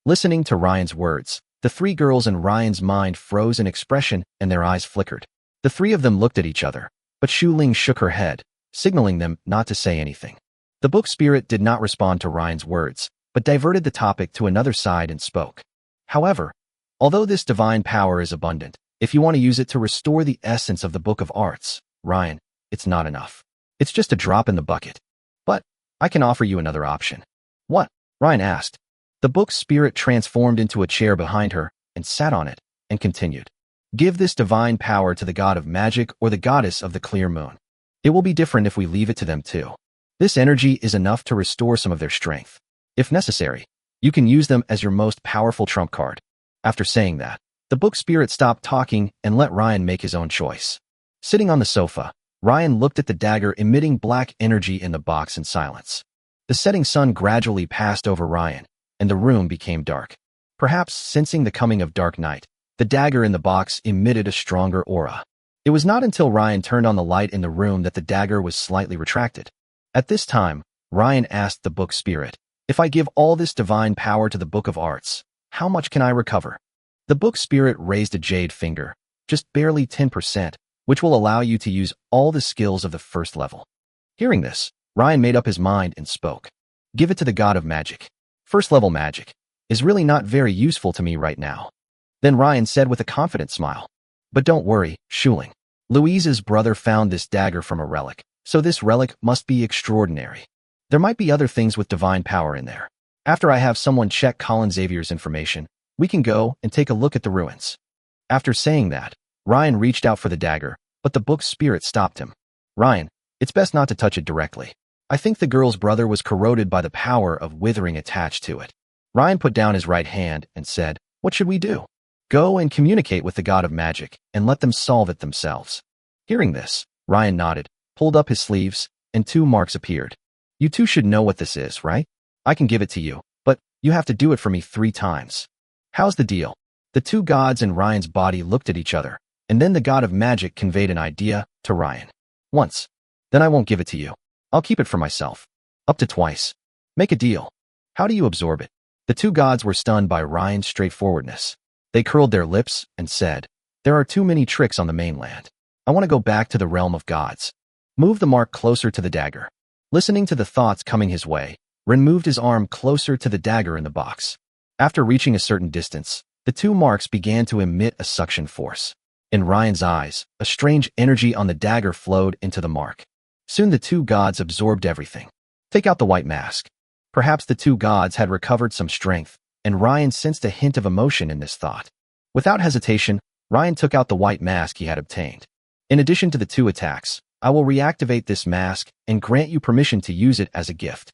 Listening to Ryan's words, the three girls in Ryan's mind froze in expression and their eyes flickered. The three of them looked at each other, but Shu Ling shook her head, signaling them not to say anything. The book spirit did not respond to Ryan's words, but diverted the topic to another side and spoke. "However, although this divine power is abundant, if you want to use it to restore the essence of the Book of Arts, Ryan, it's not enough. It's just a drop in the bucket. But I can offer you another option." "What?" Ryan asked. The book spirit transformed into a chair behind her and sat on it and continued. "Give this divine power to the god of magic or the goddess of the clear moon. It will be different if we leave it to them too. This energy is enough to restore some of their strength. If necessary, you can use them as your most powerful trump card." After saying that, the book spirit stopped talking and let Ryan make his own choice. Sitting on the sofa, Ryan looked at the dagger emitting black energy in the box in silence. The setting sun gradually passed over Ryan, and the room became dark. Perhaps sensing the coming of dark night, the dagger in the box emitted a stronger aura. It was not until Ryan turned on the light in the room that the dagger was slightly retracted. At this time, Ryan asked the book spirit, "If I give all this divine power to the Book of Arts, how much can I recover?" The book spirit raised a jade finger, just barely 10%, which will allow you to use all the skills of the first level. Hearing this, Ryan made up his mind and spoke. "Give it to the god of magic. First-level magic is really not very useful to me right now." Then Ryan said with a confident smile, "But don't worry, Shuling. Louise's brother found this dagger from a relic, so this relic must be extraordinary. There might be other things with divine power in there. After I have someone check Colin Xavier's information, we can go and take a look at the ruins." After saying that, Ryan reached out for the dagger, but the book spirit stopped him. "Ryan, it's best not to touch it directly. I think the girl's brother was corroded by the power of withering attached to it." Ryan put down his right hand and said, What should we do? Go and communicate with the god of magic and let them solve it themselves. Hearing this, Ryan nodded, pulled up his sleeves, and 2 marks appeared. You two should know what this is, right? I can give it to you, but you have to do it for me 3 times. How's the deal? The 2 gods in Ryan's body looked at each other, and then the god of magic conveyed an idea to Ryan. Once. Then I won't give it to you. I'll keep it for myself. Up to twice. Make a deal. How do you absorb it? The 2 gods were stunned by Ryan's straightforwardness. They curled their lips and said, there are too many tricks on the mainland. I want to go back to the realm of gods. Move the mark closer to the dagger. Listening to the thoughts coming his way, Ren moved his arm closer to the dagger in the box. After reaching a certain distance, the 2 marks began to emit a suction force. In Ryan's eyes, a strange energy on the dagger flowed into the mark. Soon the 2 gods absorbed everything. Take out the white mask. Perhaps the 2 gods had recovered some strength, and Ryan sensed a hint of emotion in this thought. Without hesitation, Ryan took out the white mask he had obtained. In addition to the 2 attacks, I will reactivate this mask and grant you permission to use it as a gift.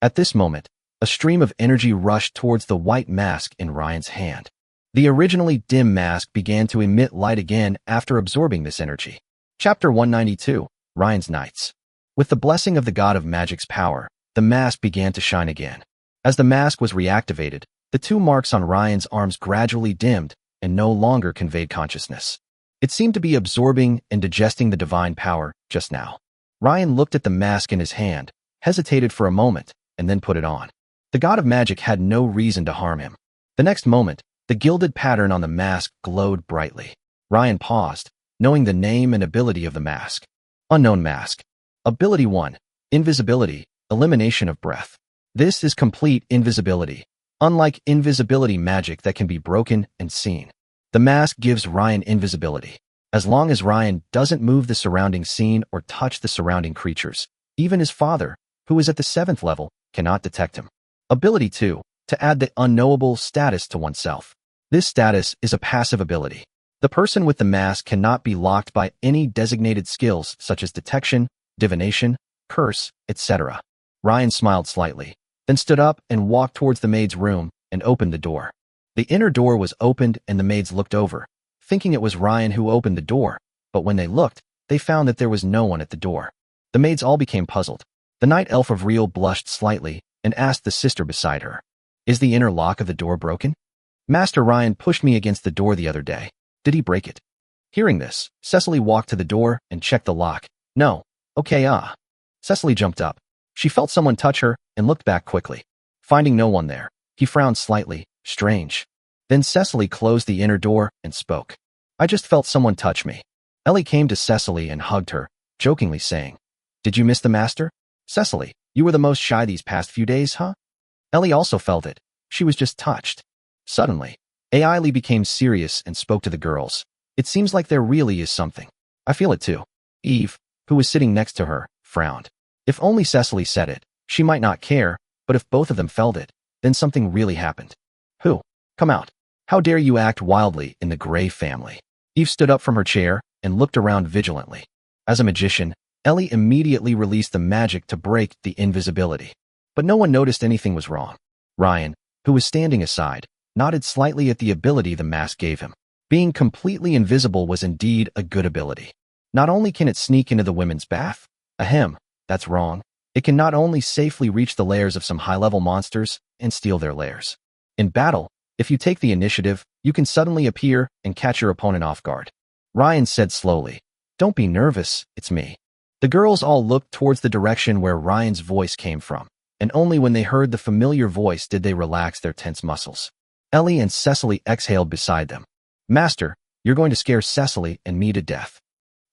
At this moment, a stream of energy rushed towards the white mask in Ryan's hand. The originally dim mask began to emit light again after absorbing this energy. Chapter 192, Ryan's Knights. With the blessing of the god of magic's power, the mask began to shine again. As the mask was reactivated, the 2 marks on Ryan's arms gradually dimmed and no longer conveyed consciousness. It seemed to be absorbing and digesting the divine power just now. Ryan looked at the mask in his hand, hesitated for a moment, and then put it on. The god of magic had no reason to harm him. The next moment, the gilded pattern on the mask glowed brightly. Ryan paused, knowing the name and ability of the mask. Unknown mask. Ability 1. Invisibility, elimination of breath. This is complete invisibility, unlike invisibility magic that can be broken and seen. The mask gives Ryan invisibility. As long as Ryan doesn't move the surrounding scene or touch the surrounding creatures, even his father, who is at the 7th level, cannot detect him. Ability 2. To add the unknowable status to oneself. This status is a passive ability. The person with the mask cannot be locked by any designated skills such as detection, divination, curse, etc. Ryan smiled slightly, then stood up and walked towards the maid's room and opened the door. The inner door was opened and the maids looked over, thinking it was Ryan who opened the door, but when they looked, they found that there was no one at the door. The maids all became puzzled. The night elf of Real blushed slightly and asked the sister beside her, "Is the inner lock of the door broken? Master Ryan pushed me against the door the other day. Did he break it?" Hearing this, Cecily walked to the door and checked the lock. "No. Okay, Cecily jumped up. She felt someone touch her and looked back quickly. Finding no one there, he frowned slightly. Strange. Then Cecily closed the inner door and spoke. "I just felt someone touch me." Ellie came to Cecily and hugged her, jokingly saying, "Did you miss the master? Cecily, you were the most shy these past few days, huh?" Ellie also felt it. She was just touched. Suddenly, Ailey became serious and spoke to the girls. "It seems like there really is something. I feel it too." Eve, who was sitting next to her, frowned. If only Cecily said it, she might not care, but if both of them felt it, then something really happened. "Who? Come out. How dare you act wildly in the Gray family?" Eve stood up from her chair and looked around vigilantly. As a magician, Ellie immediately released the magic to break the invisibility. But no one noticed anything was wrong. Ryan, who was standing aside, nodded slightly at the ability the mask gave him. Being completely invisible was indeed a good ability. Not only can it sneak into the women's bath, that's wrong. It can not only safely reach the lairs of some high-level monsters and steal their lairs. In battle, if you take the initiative, you can suddenly appear and catch your opponent off guard. Ryan said slowly, "Don't be nervous, it's me." The girls all looked towards the direction where Ryan's voice came from, and only when they heard the familiar voice did they relax their tense muscles. Ellie and Cecily exhaled beside them. "Master, you're going to scare Cecily and me to death."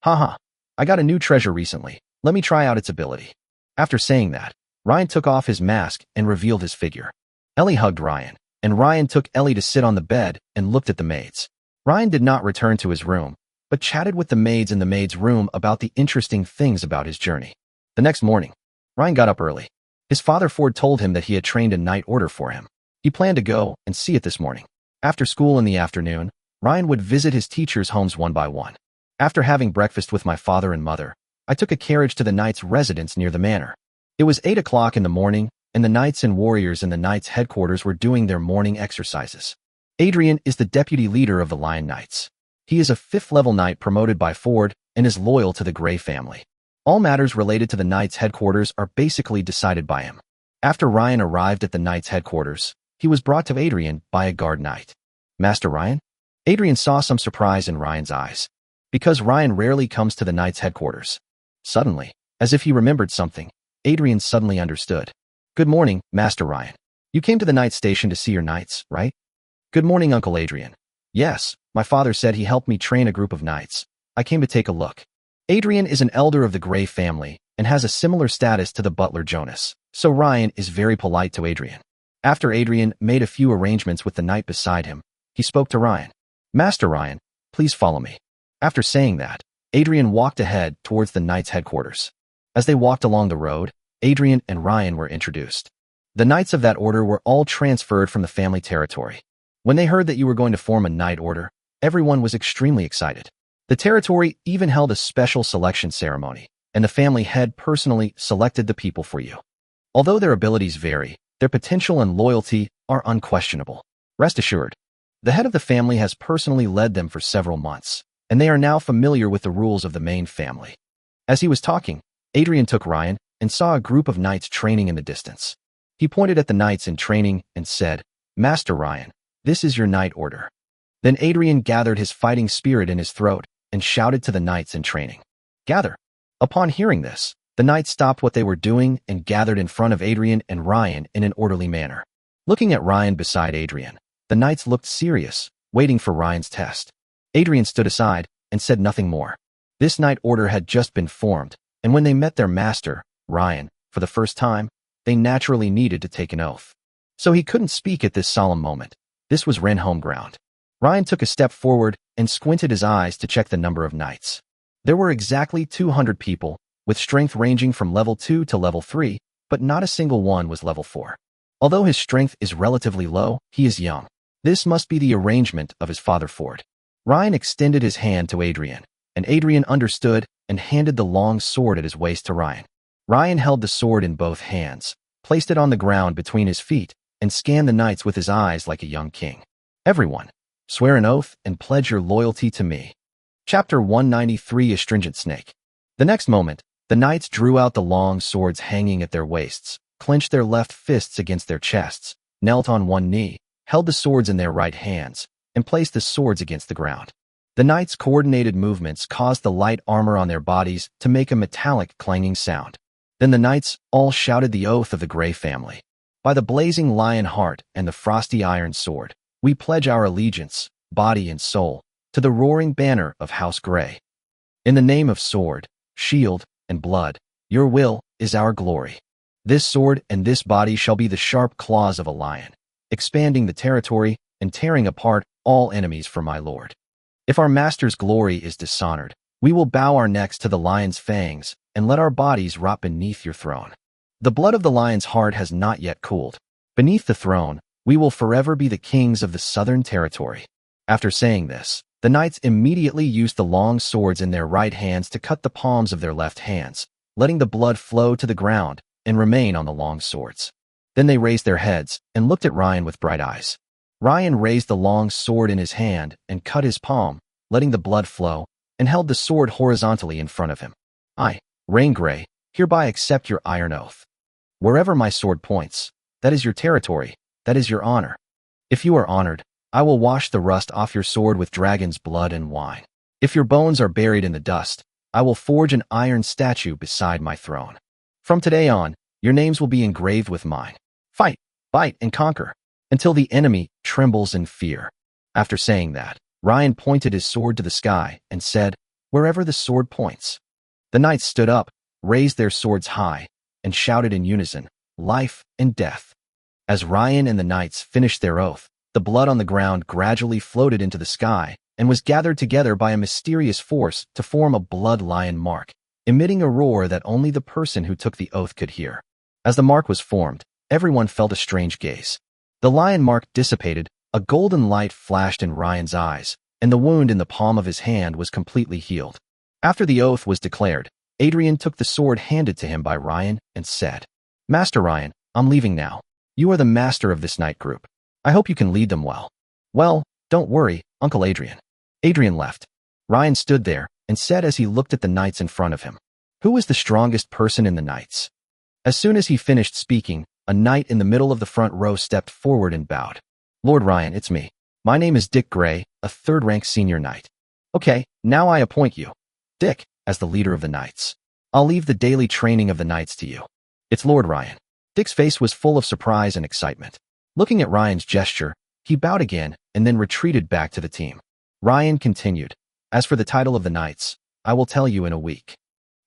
"Haha, I got a new treasure recently. Let me try out its ability." After saying that, Ryan took off his mask and revealed his figure. Ellie hugged Ryan, and Ryan took Ellie to sit on the bed and looked at the maids. Ryan did not return to his room, but chatted with the maids in the maids' room about the interesting things about his journey. The next morning, Ryan got up early. His father Ford told him that he had trained a night order for him. He planned to go and see it this morning. After school in the afternoon, Ryan would visit his teachers' homes one by one. After having breakfast with my father and mother, I took a carriage to the knight's residence near the manor. It was 8 o'clock in the morning, and the knights and warriors in the knight's headquarters were doing their morning exercises. Adrian is the deputy leader of the Lion Knights. He is a 5th-level knight promoted by Ford and is loyal to the Grey family. All matters related to the Knights' headquarters are basically decided by him. After Ryan arrived at the Knights' headquarters, he was brought to Adrian by a guard knight. Master Ryan? Adrian saw some surprise in Ryan's eyes, because Ryan rarely comes to the Knights' headquarters. Suddenly, as if he remembered something, Adrian suddenly understood. Good morning, Master Ryan. You came to the Knights station to see your knights, right? Good morning, Uncle Adrian. Yes, my father said he helped me train a group of knights. I came to take a look. Adrian is an elder of the Grey family and has a similar status to the butler Jonas, so Ryan is very polite to Adrian. After Adrian made a few arrangements with the knight beside him, he spoke to Ryan. Master Ryan, please follow me. After saying that, Adrian walked ahead towards the Knights' headquarters. As they walked along the road, Adrian and Ryan were introduced. The knights of that order were all transferred from the family territory. When they heard that you were going to form a knight order, everyone was extremely excited. The territory even held a special selection ceremony, and the family head personally selected the people for you. Although their abilities vary, their potential and loyalty are unquestionable. Rest assured, the head of the family has personally led them for several months, and they are now familiar with the rules of the main family. As he was talking, Adrian took Ryan and saw a group of knights training in the distance. He pointed at the knights in training and said, Master Ryan, this is your knight order. Then Adrian gathered his fighting spirit in his throat and shouted to the knights in training. Gather. Upon hearing this, the knights stopped what they were doing and gathered in front of Adrian and Ryan in an orderly manner. Looking at Ryan beside Adrian, the knights looked serious, waiting for Ryan's test. Adrian stood aside and said nothing more. This knight order had just been formed, and when they met their master, Ryan, for the first time, they naturally needed to take an oath. So he couldn't speak at this solemn moment. This was Ren home ground. Ryan took a step forward and squinted his eyes to check the number of knights. There were exactly 200 people, with strength ranging from level 2 to level 3, but not a single one was level 4. Although his strength is relatively low, he is young. This must be the arrangement of his father Ford. Ryan extended his hand to Adrian, and Adrian understood and handed the long sword at his waist to Ryan. Ryan held the sword in both hands, placed it on the ground between his feet, and scanned the knights with his eyes like a young king. Everyone, swear an oath and pledge your loyalty to me. Chapter 193 Astringent Snake. The next moment, the knights drew out the long swords hanging at their waists, clenched their left fists against their chests, knelt on one knee, held the swords in their right hands, and placed the swords against the ground. The knights' coordinated movements caused the light armor on their bodies to make a metallic clanging sound. Then the knights all shouted the oath of the Grey family. By the blazing lion heart and the frosty iron sword, we pledge our allegiance, body and soul, to the roaring banner of House Grey. In the name of sword, shield, and blood, your will is our glory. This sword and this body shall be the sharp claws of a lion, expanding the territory and tearing apart all enemies for my lord. If our master's glory is dishonored, we will bow our necks to the lion's fangs and let our bodies rot beneath your throne. The blood of the lion's heart has not yet cooled. Beneath the throne, we will forever be the kings of the southern territory. After saying this, the knights immediately used the long swords in their right hands to cut the palms of their left hands, letting the blood flow to the ground and remain on the long swords. Then they raised their heads and looked at Ryan with bright eyes. Ryan raised the long sword in his hand and cut his palm, letting the blood flow, and held the sword horizontally in front of him. I, Rain Grey, hereby accept your iron oath. Wherever my sword points, that is your territory, that is your honor. If you are honored, I will wash the rust off your sword with dragon's blood and wine. If your bones are buried in the dust, I will forge an iron statue beside my throne. From today on, your names will be engraved with mine. Fight, bite, and conquer, until the enemy trembles in fear. After saying that, Ryan pointed his sword to the sky and said, wherever the sword points. The knights stood up, raised their swords high, and shouted in unison, life and death. As Ryan and the knights finished their oath, the blood on the ground gradually floated into the sky and was gathered together by a mysterious force to form a blood lion mark, emitting a roar that only the person who took the oath could hear. As the mark was formed, everyone felt a strange gaze. The lion mark dissipated, a golden light flashed in Ryan's eyes, and the wound in the palm of his hand was completely healed. After the oath was declared, Adrian took the sword handed to him by Ryan and said, Master Ryan, I'm leaving now. You are the master of this knight group. I hope you can lead them well. Well, don't worry, Uncle Adrian. Adrian left. Ryan stood there and said as he looked at the knights in front of him, "Who is the strongest person in the knights?" As soon as he finished speaking, a knight in the middle of the front row stepped forward and bowed. "Lord Ryan, it's me. My name is Dick Gray, a third-rank senior knight. Okay, now I appoint you, Dick, as the leader of the knights. I'll leave the daily training of the knights to you. It's Lord Ryan." Dick's face was full of surprise and excitement. Looking at Ryan's gesture, he bowed again and then retreated back to the team. Ryan continued, "As for the title of the knights, I will tell you in a week.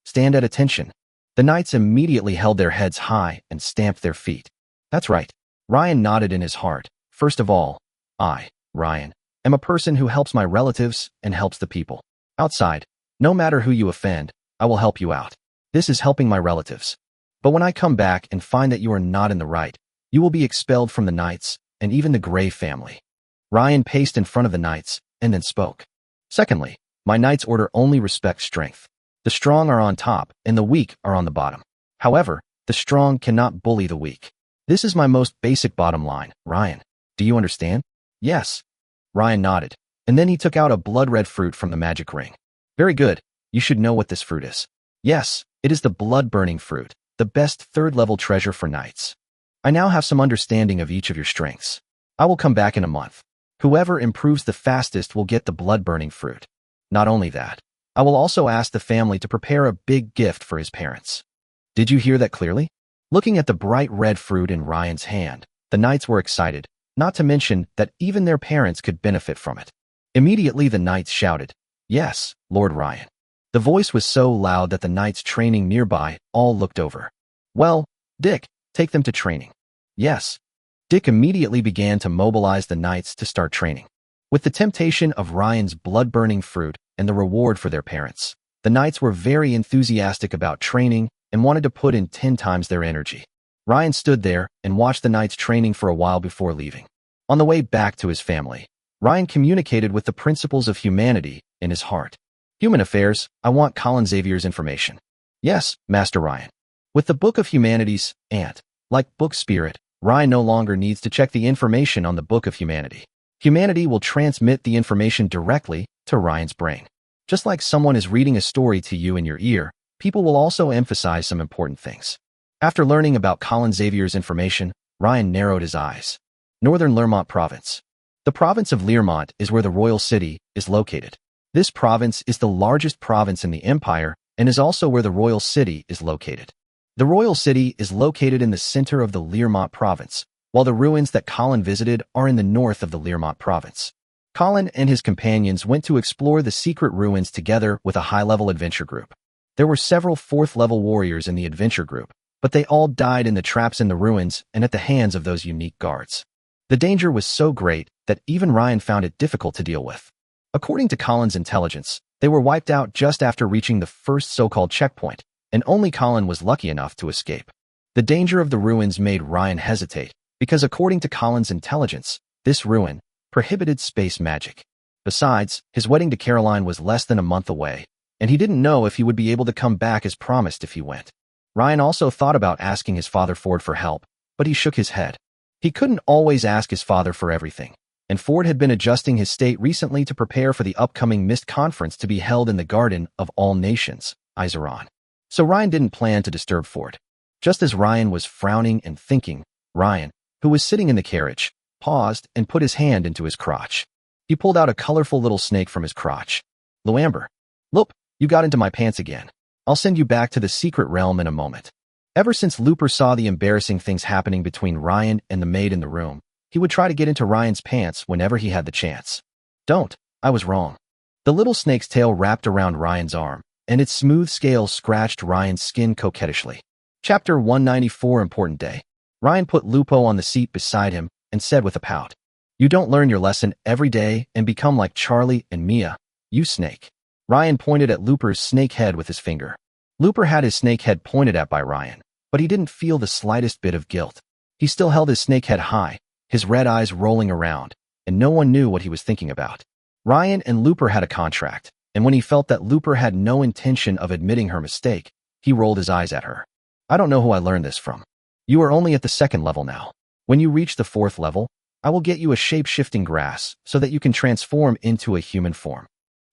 Stand at attention." The knights immediately held their heads high and stamped their feet. "That's right." Ryan nodded in his heart. "First of all, I, Ryan, am a person who helps my relatives and helps the people. Outside, no matter who you offend, I will help you out. This is helping my relatives. But when I come back and find that you are not in the right, you will be expelled from the knights and even the Gray family." Ryan paced in front of the knights and then spoke. "Secondly, my knights order only respect strength. The strong are on top and the weak are on the bottom. However, the strong cannot bully the weak. This is my most basic bottom line, Ryan. Do you understand?" "Yes." Ryan nodded, and then he took out a blood-red fruit from the magic ring. "Very good. You should know what this fruit is." "Yes, it is the blood-burning fruit, the best third-level treasure for knights. I now have some understanding of each of your strengths. I will come back in a month. Whoever improves the fastest will get the blood-burning fruit. Not only that, I will also ask the family to prepare a big gift for his parents." Did you hear that clearly? Looking at the bright red fruit in Ryan's hand, the knights were excited, not to mention that even their parents could benefit from it. Immediately the knights shouted, "Yes, Lord Ryan." The voice was so loud that the knights training nearby all looked over. "Well, Dick, take them to training." "Yes." Dick immediately began to mobilize the knights to start training. With the temptation of Ryan's blood-burning fruit and the reward for their parents, the knights were very enthusiastic about training and wanted to put in 10 times their energy. Ryan stood there and watched the knights training for a while before leaving. On the way back to his family, Ryan communicated with the principles of humanity in his heart. "Human affairs, I want Colin Xavier's information." "Yes, Master Ryan." With the Book of Humanities, and, like Book Spirit, Ryan no longer needs to check the information on the Book of Humanity. Humanity will transmit the information directly to Ryan's brain. Just like someone is reading a story to you in your ear, people will also emphasize some important things. After learning about Colin Xavier's information, Ryan narrowed his eyes. Northern Learmont Province. The province of Learmont is where the royal city is located. This province is the largest province in the empire and is also where the royal city is located. The royal city is located in the center of the Learmont province, while the ruins that Colin visited are in the north of the Learmont province. Colin and his companions went to explore the secret ruins together with a high-level adventure group. There were several fourth-level warriors in the adventure group, but they all died in the traps in the ruins and at the hands of those unique guards. The danger was so great that even Ryan found it difficult to deal with. According to Colin's intelligence, they were wiped out just after reaching the first so-called checkpoint, and only Colin was lucky enough to escape. The danger of the ruins made Ryan hesitate, because according to Colin's intelligence, this ruin prohibited space magic. Besides, his wedding to Caroline was less than a month away, and he didn't know if he would be able to come back as promised if he went. Ryan also thought about asking his father Ford for help, but he shook his head. He couldn't always ask his father for everything, and Ford had been adjusting his state recently to prepare for the upcoming Mist Conference to be held in the Garden of All Nations, Izeron. So Ryan didn't plan to disturb Ford. Just as Ryan was frowning and thinking, Ryan, who was sitting in the carriage, paused and put his hand into his crotch. He pulled out a colorful little snake from his crotch. "Loamber. Loop, you got into my pants again. I'll send you back to the secret realm in a moment." Ever since Looper saw the embarrassing things happening between Ryan and the maid in the room, he would try to get into Ryan's pants whenever he had the chance. "Don't, I was wrong." The little snake's tail wrapped around Ryan's arm, and its smooth scales scratched Ryan's skin coquettishly. Chapter 194 Important Day. Ryan put Lupo on the seat beside him and said with a pout, "You don't learn your lesson every day and become like Charlie and Mia, you snake." Ryan pointed at Looper's snake head with his finger. Looper had his snake head pointed at by Ryan, but he didn't feel the slightest bit of guilt. He still held his snake head high, his red eyes rolling around, and no one knew what he was thinking about. Ryan and Looper had a contract, and when he felt that Looper had no intention of admitting her mistake, he rolled his eyes at her. "I don't know who I learned this from. You are only at the 2nd level now. When you reach the 4th level, I will get you a shape-shifting grass so that you can transform into a human form."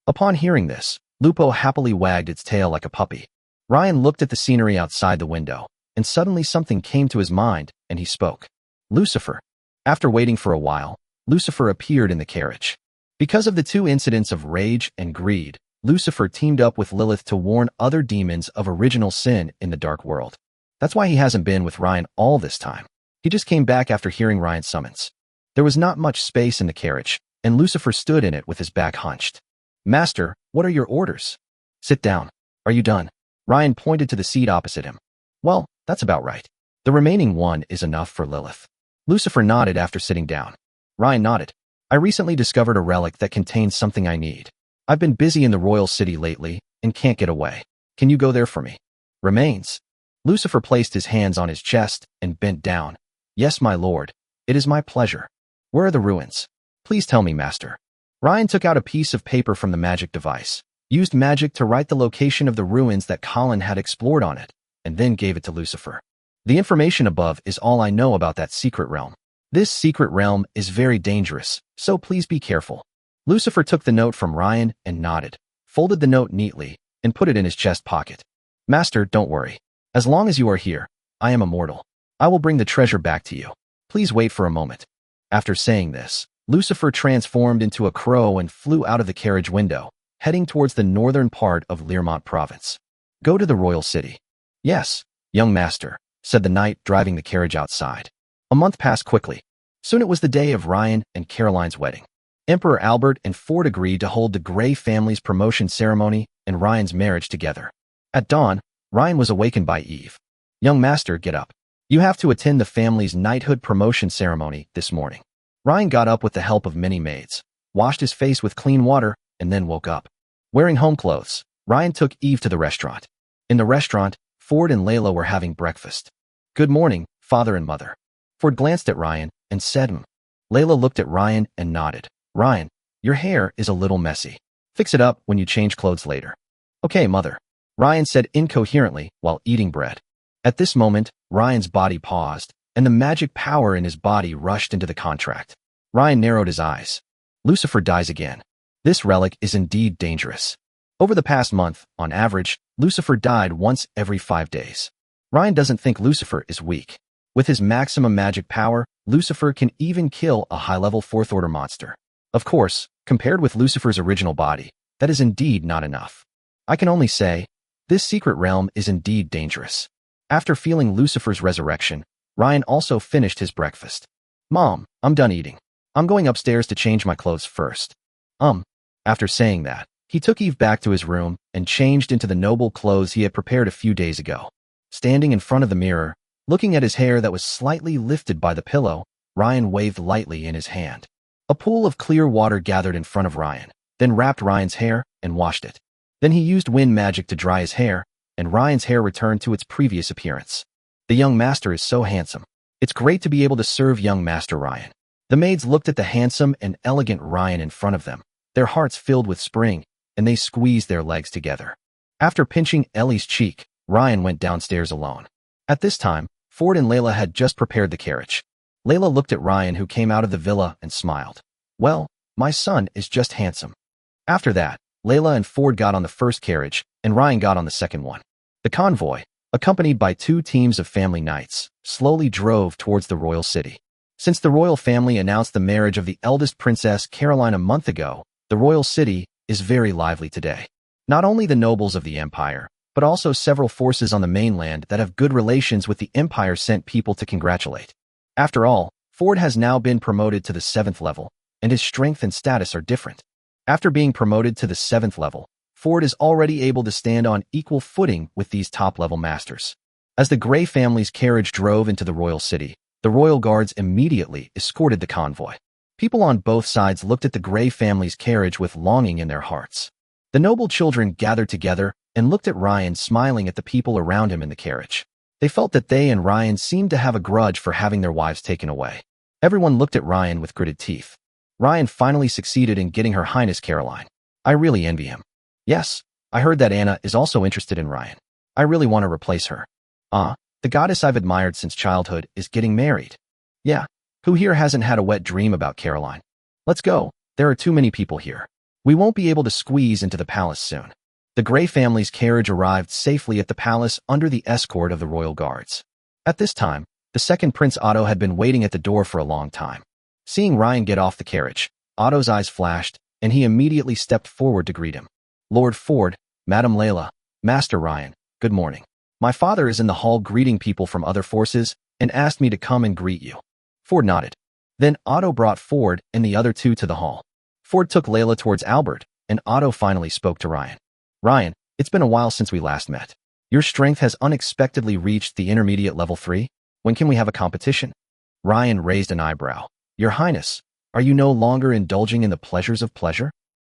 Upon hearing this, Lupo happily wagged its tail like a puppy. Ryan looked at the scenery outside the window, and suddenly something came to his mind, and he spoke. Lucifer. After waiting for a while, Lucifer appeared in the carriage. Because of the two incidents of rage and greed, Lucifer teamed up with Lilith to warn other demons of original sin in the dark world. That's why he hasn't been with Ryan all this time. He just came back after hearing Ryan's summons. There was not much space in the carriage, and Lucifer stood in it with his back hunched. "Master, what are your orders?" "Sit down. Are you done?" Ryan pointed to the seat opposite him. "Well, that's about right. The remaining one is enough for Lilith." Lucifer nodded after sitting down. Ryan nodded. "I recently discovered a relic that contains something I need. I've been busy in the royal city lately and can't get away. Can you go there for me?" "Remains." Lucifer placed his hands on his chest and bent down. "Yes, my lord. It is my pleasure." "Where are the ruins?" "Please tell me, master." Ryan took out a piece of paper from the magic device, used magic to write the location of the ruins that Colin had explored on it, and then gave it to Lucifer. "The information above is all I know about that secret realm. This secret realm is very dangerous, so please be careful." Lucifer took the note from Ryan and nodded, folded the note neatly, and put it in his chest pocket. "Master, don't worry. As long as you are here, I am immortal. I will bring the treasure back to you. Please wait for a moment." After saying this, Lucifer transformed into a crow and flew out of the carriage window, heading towards the northern part of Learmont province. "Go to the royal city." "Yes, young master," said the knight driving the carriage outside. A month passed quickly. Soon it was the day of Ryan and Caroline's wedding. Emperor Albert and Ford agreed to hold the Grey family's promotion ceremony and Ryan's marriage together. At dawn, Ryan was awakened by Eve. "Young master, get up. You have to attend the family's knighthood promotion ceremony this morning." Ryan got up with the help of many maids, washed his face with clean water, and then woke up. Wearing home clothes, Ryan took Eve to the restaurant. In the restaurant, Ford and Layla were having breakfast. "Good morning, father and mother." Ford glanced at Ryan and said, Layla looked at Ryan and nodded. "Ryan, your hair is a little messy. Fix it up when you change clothes later." "Okay, mother," Ryan said incoherently while eating bread. At this moment, Ryan's body paused, and the magic power in his body rushed into the contract. Ryan narrowed his eyes. Lucifer dies again. This relic is indeed dangerous. Over the past month, on average, Lucifer died once every 5 days. Ryan doesn't think Lucifer is weak. With his maximum magic power, Lucifer can even kill a high-level fourth-order monster. Of course, compared with Lucifer's original body, that is indeed not enough. I can only say, this secret realm is indeed dangerous. After feeling Lucifer's resurrection, Ryan also finished his breakfast. "Mom, I'm done eating. I'm going upstairs to change my clothes first." After saying that, he took Eve back to his room and changed into the noble clothes he had prepared a few days ago. Standing in front of the mirror, looking at his hair that was slightly lifted by the pillow, Ryan waved lightly in his hand. A pool of clear water gathered in front of Ryan, then wrapped Ryan's hair and washed it. Then he used wind magic to dry his hair, and Ryan's hair returned to its previous appearance. "The young master is so handsome. It's great to be able to serve young master Ryan." The maids looked at the handsome and elegant Ryan in front of them, their hearts filled with spring, and they squeezed their legs together. After pinching Ellie's cheek, Ryan went downstairs alone. At this time, Ford and Layla had just prepared the carriage. Layla looked at Ryan, who came out of the villa, and smiled. "Well, my son is just handsome." After that, Layla and Ford got on the first carriage, and Ryan got on the second one. The convoy, accompanied by 2 teams of family knights, slowly drove towards the royal city. Since the royal family announced the marriage of the eldest princess Caroline a month ago, the royal city is very lively today. Not only the nobles of the empire, but also several forces on the mainland that have good relations with the empire sent people to congratulate. After all, Ford has now been promoted to the 7th level, and his strength and status are different. After being promoted to the 7th level, Ford is already able to stand on equal footing with these top-level masters. As the Grey family's carriage drove into the royal city, the royal guards immediately escorted the convoy. People on both sides looked at the Grey family's carriage with longing in their hearts. The noble children gathered together and looked at Ryan, smiling at the people around him in the carriage. They felt that they and Ryan seemed to have a grudge for having their wives taken away. Everyone looked at Ryan with gritted teeth. Ryan finally succeeded in getting Her Highness Caroline. I really envy him. Yes, I heard that Anna is also interested in Ryan. I really want to replace her. The goddess I've admired since childhood is getting married. Yeah, Who here hasn't had a wet dream about Caroline? Let's go. There are too many people here. We won't be able to squeeze into the palace soon. The Grey family's carriage arrived safely at the palace under the escort of the royal guards. At this time, the second Prince Otto had been waiting at the door for a long time. Seeing Ryan get off the carriage, Otto's eyes flashed, and he immediately stepped forward to greet him. Lord Ford, Madam Layla, Master Ryan, good morning. My father is in the hall greeting people from other forces and asked me to come and greet you. Ford nodded. Then Otto brought Ford and the other two to the hall. Ford took Layla towards Albert, and Otto finally spoke to Ryan. Ryan, it's been a while since we last met. Your strength has unexpectedly reached the intermediate level 3. When can we have a competition? Ryan raised an eyebrow. Your Highness, are you no longer indulging in the pleasures of pleasure?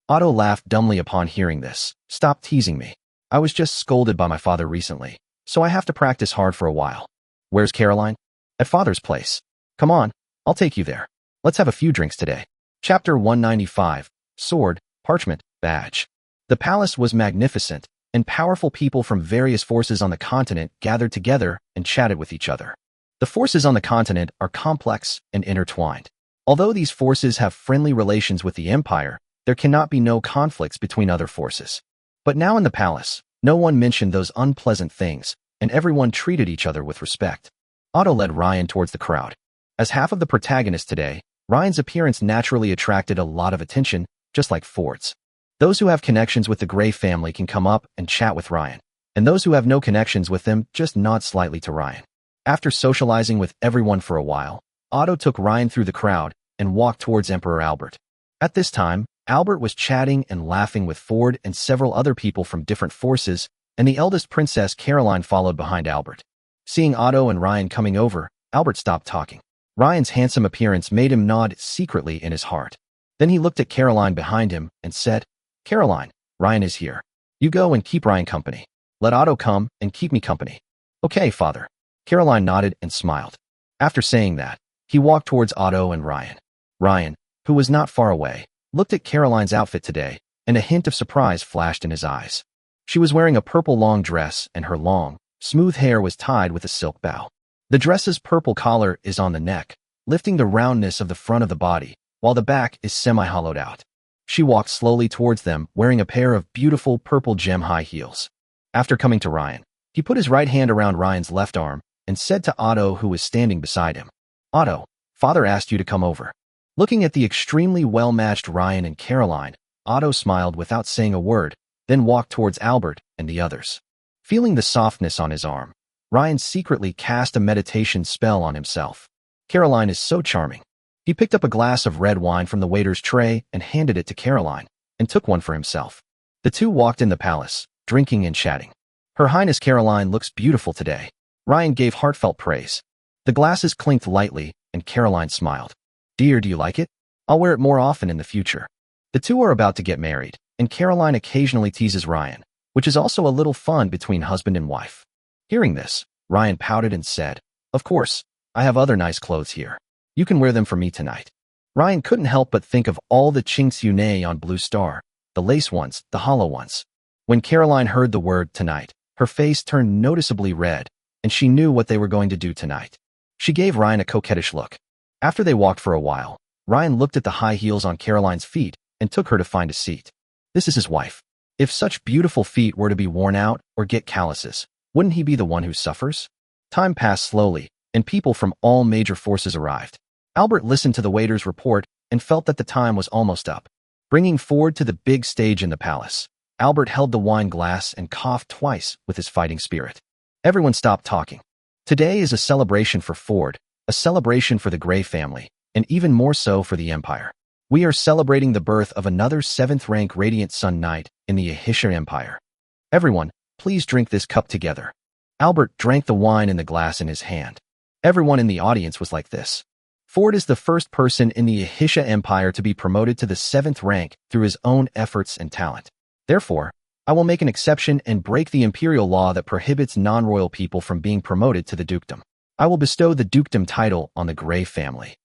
Otto laughed dumbly upon hearing this. Stop teasing me. I was just scolded by my father recently, so I have to practice hard for a while. Where's Caroline? At father's place. Come on, I'll take you there. Let's have a few drinks today. Chapter 195, Sword, Parchment, Badge. The palace was magnificent, and powerful people from various forces on the continent gathered together and chatted with each other. The forces on the continent are complex and intertwined. Although these forces have friendly relations with the Empire, there cannot be no conflicts between other forces. But now in the palace, no one mentioned those unpleasant things, and everyone treated each other with respect. Otto led Ryan towards the crowd. As half of the protagonists today, Ryan's appearance naturally attracted a lot of attention, just like Ford's. Those who have connections with the Grey family can come up and chat with Ryan, and those who have no connections with them just nod slightly to Ryan. After socializing with everyone for a while, Otto took Ryan through the crowd and walked towards Emperor Albert. At this time, Albert was chatting and laughing with Ford and several other people from different forces, and the eldest Princess Caroline followed behind Albert. Seeing Otto and Ryan coming over, Albert stopped talking. Ryan's handsome appearance made him nod secretly in his heart. Then he looked at Caroline behind him and said, Caroline, Ryan is here. You go and keep Ryan company. Let Otto come and keep me company. Okay, father. Caroline nodded and smiled. After saying that, he walked towards Otto and Ryan. Ryan, who was not far away, looked at Caroline's outfit today, and a hint of surprise flashed in his eyes. She was wearing a purple long dress, and her long, smooth hair was tied with a silk bow. The dress's purple collar is on the neck, lifting the roundness of the front of the body, while the back is semi-hollowed out. She walked slowly towards them, wearing a pair of beautiful purple gem high heels. After coming to Ryan, he put his right hand around Ryan's left arm and said to Otto, who was standing beside him, Otto, father asked you to come over. Looking at the extremely well-matched Ryan and Caroline, Otto smiled without saying a word, then walked towards Albert and the others. Feeling the softness on his arm, Ryan secretly cast a meditation spell on himself. Caroline is so charming. He picked up a glass of red wine from the waiter's tray and handed it to Caroline, and took one for himself. The two walked in the palace, drinking and chatting. Her Highness Caroline looks beautiful today. Ryan gave heartfelt praise. The glasses clinked lightly, and Caroline smiled. Dear, do you like it? I'll wear it more often in the future. The two are about to get married, and Caroline occasionally teases Ryan, which is also a little fun between husband and wife. Hearing this, Ryan pouted and said, Of course, I have other nice clothes here. You can wear them for me tonight. Ryan couldn't help but think of all the chinks you nay on Blue Star, the lace ones, the hollow ones. When Caroline heard the word tonight, her face turned noticeably red, and she knew what they were going to do tonight. She gave Ryan a coquettish look. After they walked for a while, Ryan looked at the high heels on Caroline's feet and took her to find a seat. This is his wife. If such beautiful feet were to be worn out or get calluses, wouldn't he be the one who suffers? Time passed slowly, and people from all major forces arrived. Albert listened to the waiter's report and felt that the time was almost up. Bringing Ford to the big stage in the palace, Albert held the wine glass and coughed twice with his fighting spirit. Everyone stopped talking. Today is a celebration for Ford, a celebration for the Grey family, and even more so for the Empire. We are celebrating the birth of another 7th-rank Radiant Sun Knight in the Ahisha Empire. Everyone, please drink this cup together. Albert drank the wine in the glass in his hand. Everyone in the audience was like this. Ford is the first person in the Ahisha Empire to be promoted to the 7th rank through his own efforts and talent. Therefore, I will make an exception and break the imperial law that prohibits non-royal people from being promoted to the dukedom. I will bestow the dukedom title on the Grey family.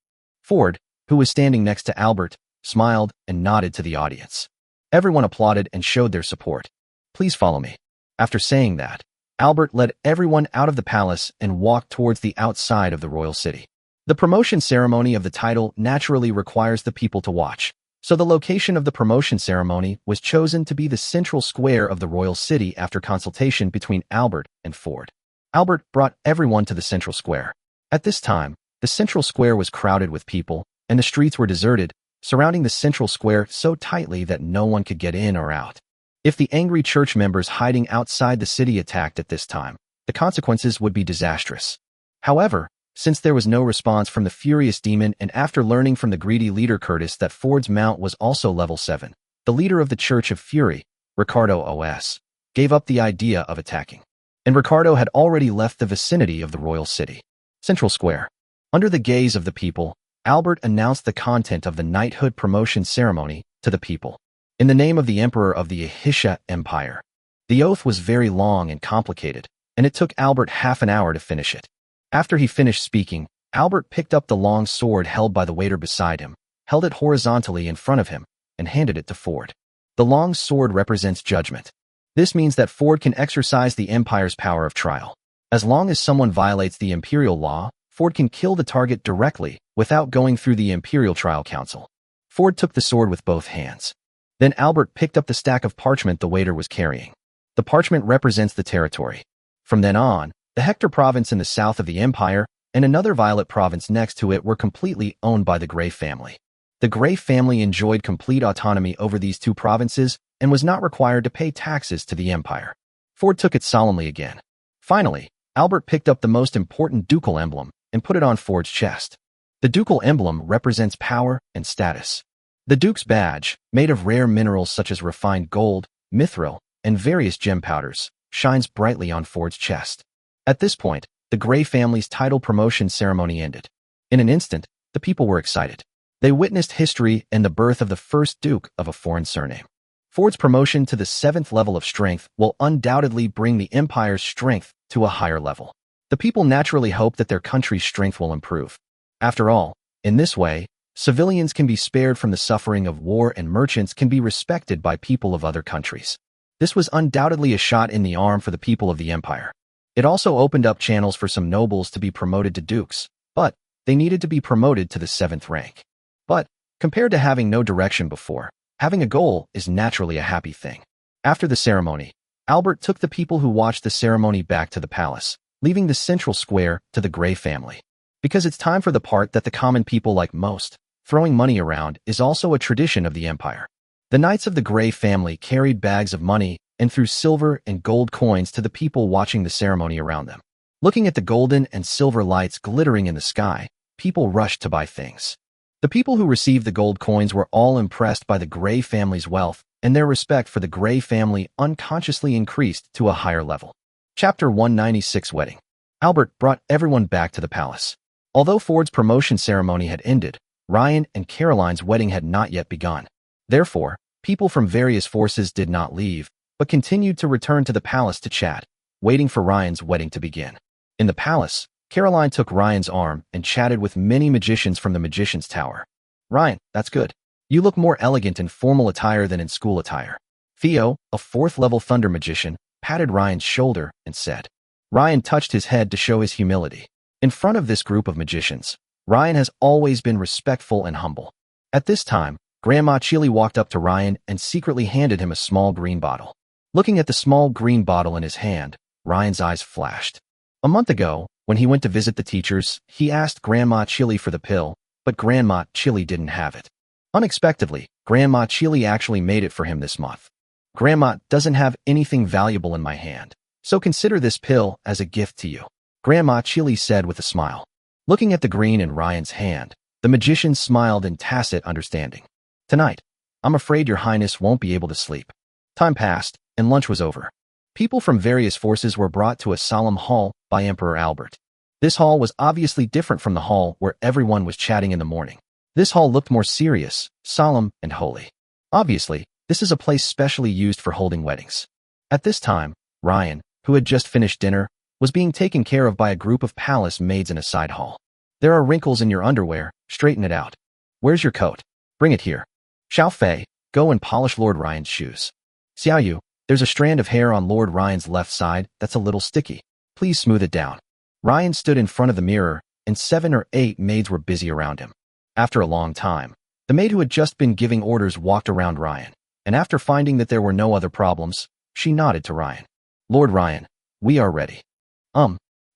Ford, who was standing next to Albert, smiled and nodded to the audience. Everyone applauded and showed their support. Please follow me. After saying that, Albert led everyone out of the palace and walked towards the outside of the royal city. The promotion ceremony of the title naturally requires the people to watch, so the location of the promotion ceremony was chosen to be the central square of the royal city after consultation between Albert and Ford. Albert brought everyone to the central square. At this time, the central square was crowded with people, and the streets were deserted, surrounding the central square so tightly that no one could get in or out. If the angry church members hiding outside the city attacked at this time, the consequences would be disastrous. However, since there was no response from the furious demon and after learning from the greedy leader Curtis that Ford's mount was also level 7, the leader of the Church of Fury, Ricardo O.S., gave up the idea of attacking. And Ricardo had already left the vicinity of the royal city. Central Square. Under the gaze of the people, Albert announced the content of the knighthood promotion ceremony to the people. In the name of the Emperor of the Ahisha Empire. The oath was very long and complicated, and it took Albert half an hour to finish it. After he finished speaking, Albert picked up the long sword held by the waiter beside him, held it horizontally in front of him, and handed it to Ford. The long sword represents judgment. This means that Ford can exercise the Empire's power of trial. As long as someone violates the Imperial law, Ford can kill the target directly without going through the Imperial Trial Council. Ford took the sword with both hands. Then Albert picked up the stack of parchment the waiter was carrying. The parchment represents the territory. From then on, the Hector province in the south of the Empire and another Violet province next to it were completely owned by the Grey family. The Grey family enjoyed complete autonomy over these two provinces and was not required to pay taxes to the Empire. Ford took it solemnly again. Finally, Albert picked up the most important ducal emblem and put it on Ford's chest. The ducal emblem represents power and status. The Duke's badge, made of rare minerals such as refined gold, mithril, and various gem powders, shines brightly on Ford's chest. At this point, the Grey family's title promotion ceremony ended. In an instant, the people were excited. They witnessed history and the birth of the first Duke of a foreign surname. Ford's promotion to the 7th level of strength will undoubtedly bring the Empire's strength to a higher level. The people naturally hope that their country's strength will improve. After all, in this way, civilians can be spared from the suffering of war and merchants can be respected by people of other countries. This was undoubtedly a shot in the arm for the people of the Empire. It also opened up channels for some nobles to be promoted to dukes, but they needed to be promoted to the 7th rank. But, compared to having no direction before, having a goal is naturally a happy thing. After the ceremony, Albert took the people who watched the ceremony back to the palace, leaving the central square to the Grey family. Because it's time for the part that the common people like most, throwing money around is also a tradition of the Empire. The Knights of the Grey family carried bags of money and threw silver and gold coins to the people watching the ceremony around them. Looking at the golden and silver lights glittering in the sky, people rushed to buy things. The people who received the gold coins were all impressed by the Grey family's wealth, and their respect for the Grey family unconsciously increased to a higher level. Chapter 196 Wedding. Albert brought everyone back to the palace. Although Ford's promotion ceremony had ended, Ryan and Caroline's wedding had not yet begun. Therefore, people from various forces did not leave, but continued to return to the palace to chat, waiting for Ryan's wedding to begin. In the palace, Caroline took Ryan's arm and chatted with many magicians from the Magician's Tower. Ryan, that's good. You look more elegant in formal attire than in school attire. Theo, a 4th-level thunder magician, patted Ryan's shoulder and said. Ryan touched his head to show his humility. In front of this group of magicians, Ryan has always been respectful and humble. At this time, Grandma Chili walked up to Ryan and secretly handed him a small green bottle. Looking at the small green bottle in his hand, Ryan's eyes flashed. A month ago, when he went to visit the teachers, he asked Grandma Chili for the pill, but Grandma Chili didn't have it. Unexpectedly, Grandma Chili actually made it for him this month. Grandma doesn't have anything valuable in my hand, so consider this pill as a gift to you, Grandma Chili said with a smile. Looking at the green in Ryan's hand, the magician smiled in tacit understanding. Tonight, I'm afraid your highness won't be able to sleep. Time passed, and lunch was over. People from various forces were brought to a solemn hall by Emperor Albert. This hall was obviously different from the hall where everyone was chatting in the morning. This hall looked more serious, solemn, and holy. Obviously, this is a place specially used for holding weddings. At this time, Ryan, who had just finished dinner, was being taken care of by a group of palace maids in a side hall. There are wrinkles in your underwear, straighten it out. Where's your coat? Bring it here. Xiao Fei, go and polish Lord Ryan's shoes. Xiao Yu, there's a strand of hair on Lord Ryan's left side that's a little sticky. Please smooth it down. Ryan stood in front of the mirror and 7 or 8 maids were busy around him. After a long time, the maid who had just been giving orders walked around Ryan, and after finding that there were no other problems, she nodded to Ryan. "Lord Ryan, we are ready."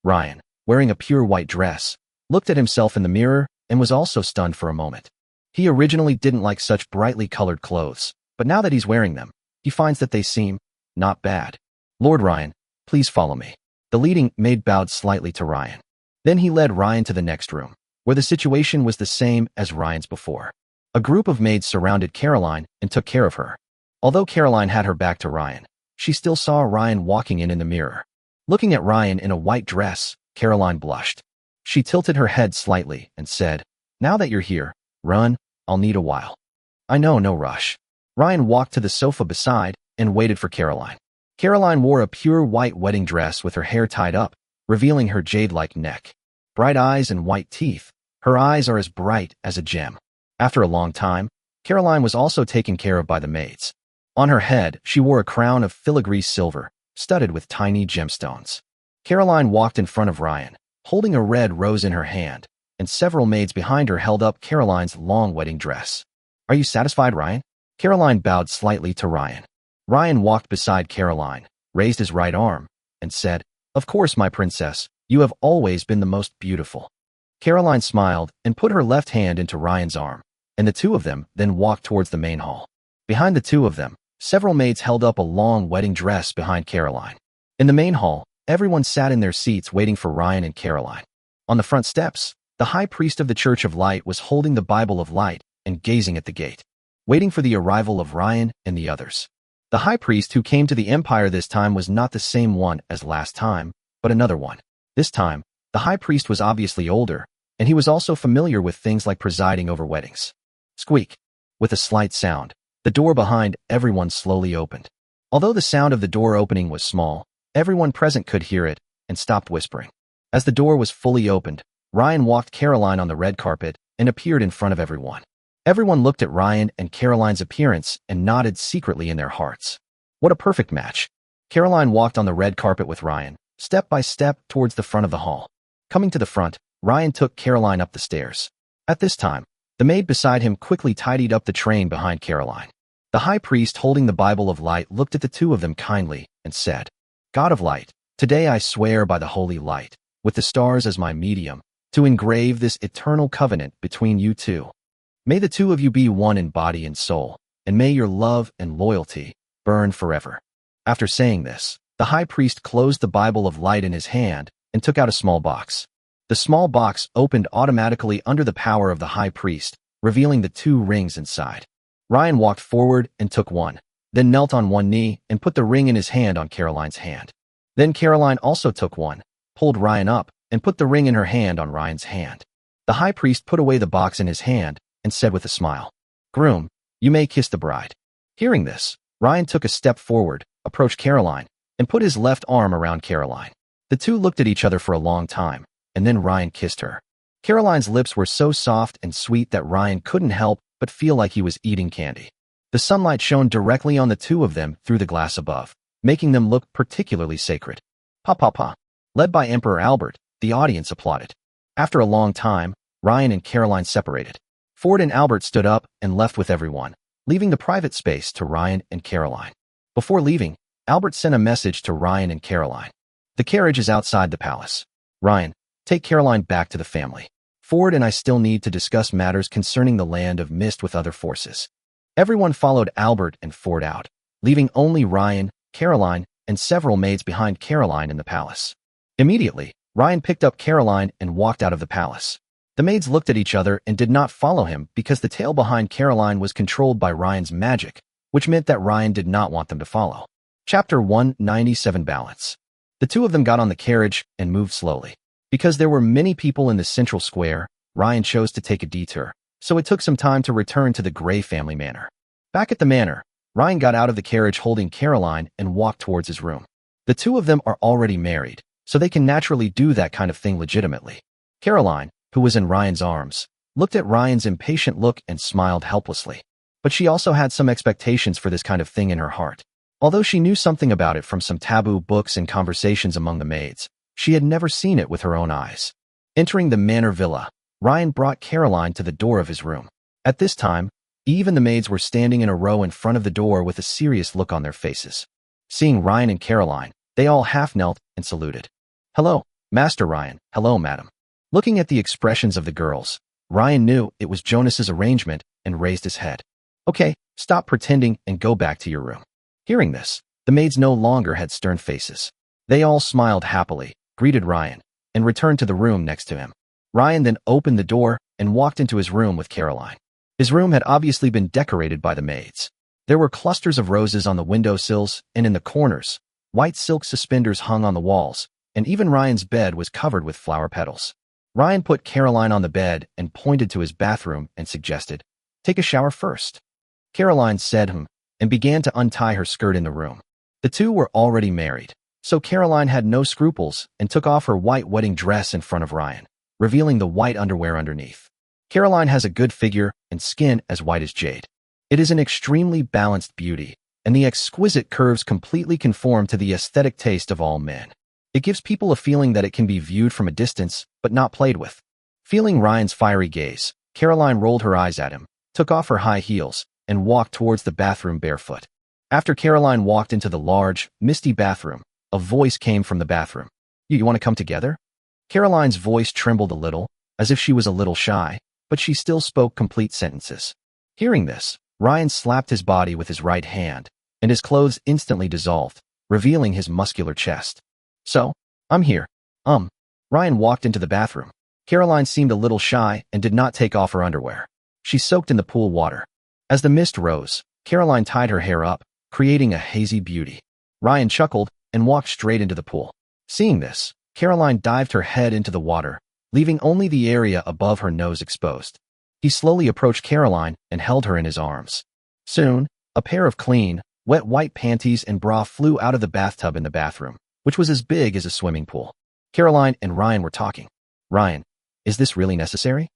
Ryan, wearing a pure white dress, looked at himself in the mirror and was also stunned for a moment. He originally didn't like such brightly colored clothes, but now that he's wearing them, he finds that they seem not bad. "Lord Ryan, please follow me." The leading maid bowed slightly to Ryan. Then he led Ryan to the next room, where the situation was the same as Ryan's before. A group of maids surrounded Caroline and took care of her. Although Caroline had her back to Ryan, she still saw Ryan walking in the mirror. Looking at Ryan in a white dress, Caroline blushed. She tilted her head slightly and said, "Now that you're here, run, I'll need a while." "I know, no rush." Ryan walked to the sofa beside and waited for Caroline. Caroline wore a pure white wedding dress with her hair tied up, revealing her jade-like neck. Bright eyes and white teeth, her eyes are as bright as a gem. After a long time, Caroline was also taken care of by the maids. On her head, she wore a crown of filigree silver, studded with tiny gemstones. Caroline walked in front of Ryan, holding a red rose in her hand, and several maids behind her held up Caroline's long wedding dress. "Are you satisfied, Ryan?" Caroline bowed slightly to Ryan. Ryan walked beside Caroline, raised his right arm, and said, "Of course, my princess, you have always been the most beautiful." Caroline smiled and put her left hand into Ryan's arm, and the two of them then walked towards the main hall. Behind the two of them, several maids held up a long wedding dress behind Caroline. In the main hall, everyone sat in their seats waiting for Ryan and Caroline. On the front steps, the high priest of the Church of Light was holding the Bible of Light and gazing at the gate, waiting for the arrival of Ryan and the others. The high priest who came to the empire this time was not the same one as last time, but another one. This time, the high priest was obviously older, and he was also familiar with things like presiding over weddings. Squeak. With a slight sound, the door behind everyone slowly opened. Although the sound of the door opening was small, everyone present could hear it and stopped whispering. As the door was fully opened, Ryan walked Caroline on the red carpet and appeared in front of everyone. Everyone looked at Ryan and Caroline's appearance and nodded secretly in their hearts. What a perfect match. Caroline walked on the red carpet with Ryan, step by step towards the front of the hall. Coming to the front, Ryan took Caroline up the stairs. At this time, the maid beside him quickly tidied up the train behind Caroline. The high priest holding the Bible of Light looked at the two of them kindly and said, "God of Light, today I swear by the holy light, with the stars as my medium, to engrave this eternal covenant between you two. May the two of you be one in body and soul, and may your love and loyalty burn forever." After saying this, the high priest closed the Bible of Light in his hand and took out a small box. The small box opened automatically under the power of the high priest, revealing the 2 rings inside. Ryan walked forward and took one, then knelt on one knee and put the ring in his hand on Caroline's hand. Then Caroline also took one, pulled Ryan up, and put the ring in her hand on Ryan's hand. The high priest put away the box in his hand and said with a smile, "Groom, you may kiss the bride." Hearing this, Ryan took a step forward, approached Caroline, and put his left arm around Caroline. The two looked at each other for a long time, and then Ryan kissed her. Caroline's lips were so soft and sweet that Ryan couldn't help but feel like he was eating candy. The sunlight shone directly on the two of them through the glass above, making them look particularly sacred. Pa pa pa. Led by Emperor Albert, the audience applauded. After a long time, Ryan and Caroline separated. Ford and Albert stood up and left with everyone, leaving the private space to Ryan and Caroline. Before leaving, Albert sent a message to Ryan and Caroline. "The carriage is outside the palace. Ryan, take Caroline back to the family. Ford and I still need to discuss matters concerning the land of mist with other forces." Everyone followed Albert and Ford out, leaving only Ryan, Caroline, and several maids behind Caroline in the palace. Immediately, Ryan picked up Caroline and walked out of the palace. The maids looked at each other and did not follow him because the tail behind Caroline was controlled by Ryan's magic, which meant that Ryan did not want them to follow. Chapter 197 Balance. The two of them got on the carriage and moved slowly. Because there were many people in the central square, Ryan chose to take a detour, so it took some time to return to the Gray family manor. Back at the manor, Ryan got out of the carriage holding Caroline and walked towards his room. The two of them are already married, so they can naturally do that kind of thing legitimately. Caroline, who was in Ryan's arms, looked at Ryan's impatient look and smiled helplessly. But she also had some expectations for this kind of thing in her heart. Although she knew something about it from some taboo books and conversations among the maids, she had never seen it with her own eyes. Entering the manor villa, Ryan brought Caroline to the door of his room. At this time, Eve and the maids were standing in a row in front of the door with a serious look on their faces. Seeing Ryan and Caroline, they all half-knelt and saluted. "Hello, Master Ryan. Hello, madam." Looking at the expressions of the girls, Ryan knew it was Jonas's arrangement and raised his head. "Okay, stop pretending and go back to your room." Hearing this, the maids no longer had stern faces. They all smiled happily, greeted Ryan, and returned to the room next to him. Ryan then opened the door and walked into his room with Caroline. His room had obviously been decorated by the maids. There were clusters of roses on the windowsills and in the corners. White silk suspenders hung on the walls, and even Ryan's bed was covered with flower petals. Ryan put Caroline on the bed and pointed to his bathroom and suggested, "Take a shower first." Caroline said and began to untie her skirt in the room. The two were already married, so Caroline had no scruples and took off her white wedding dress in front of Ryan, revealing the white underwear underneath. Caroline has a good figure and skin as white as jade. It is an extremely balanced beauty, and the exquisite curves completely conform to the aesthetic taste of all men. It gives people a feeling that it can be viewed from a distance, but not played with. Feeling Ryan's fiery gaze, Caroline rolled her eyes at him, took off her high heels, and walked towards the bathroom barefoot. After Caroline walked into the large, misty bathroom, a voice came from the bathroom. You want to come together?" Caroline's voice trembled a little, as if she was a little shy, but she still spoke complete sentences. Hearing this, Ryan slapped his body with his right hand, and his clothes instantly dissolved, revealing his muscular chest. "So, I'm here." Ryan walked into the bathroom. Caroline seemed a little shy and did not take off her underwear. She soaked in the pool water. As the mist rose, Caroline tied her hair up, creating a hazy beauty. Ryan chuckled and walked straight into the pool. Seeing this, Caroline dived her head into the water, leaving only the area above her nose exposed. He slowly approached Caroline and held her in his arms. Soon, a pair of clean, wet white panties and bra flew out of the bathtub in the bathroom, which was as big as a swimming pool. Caroline and Ryan were talking. "Ryan, is this really necessary?"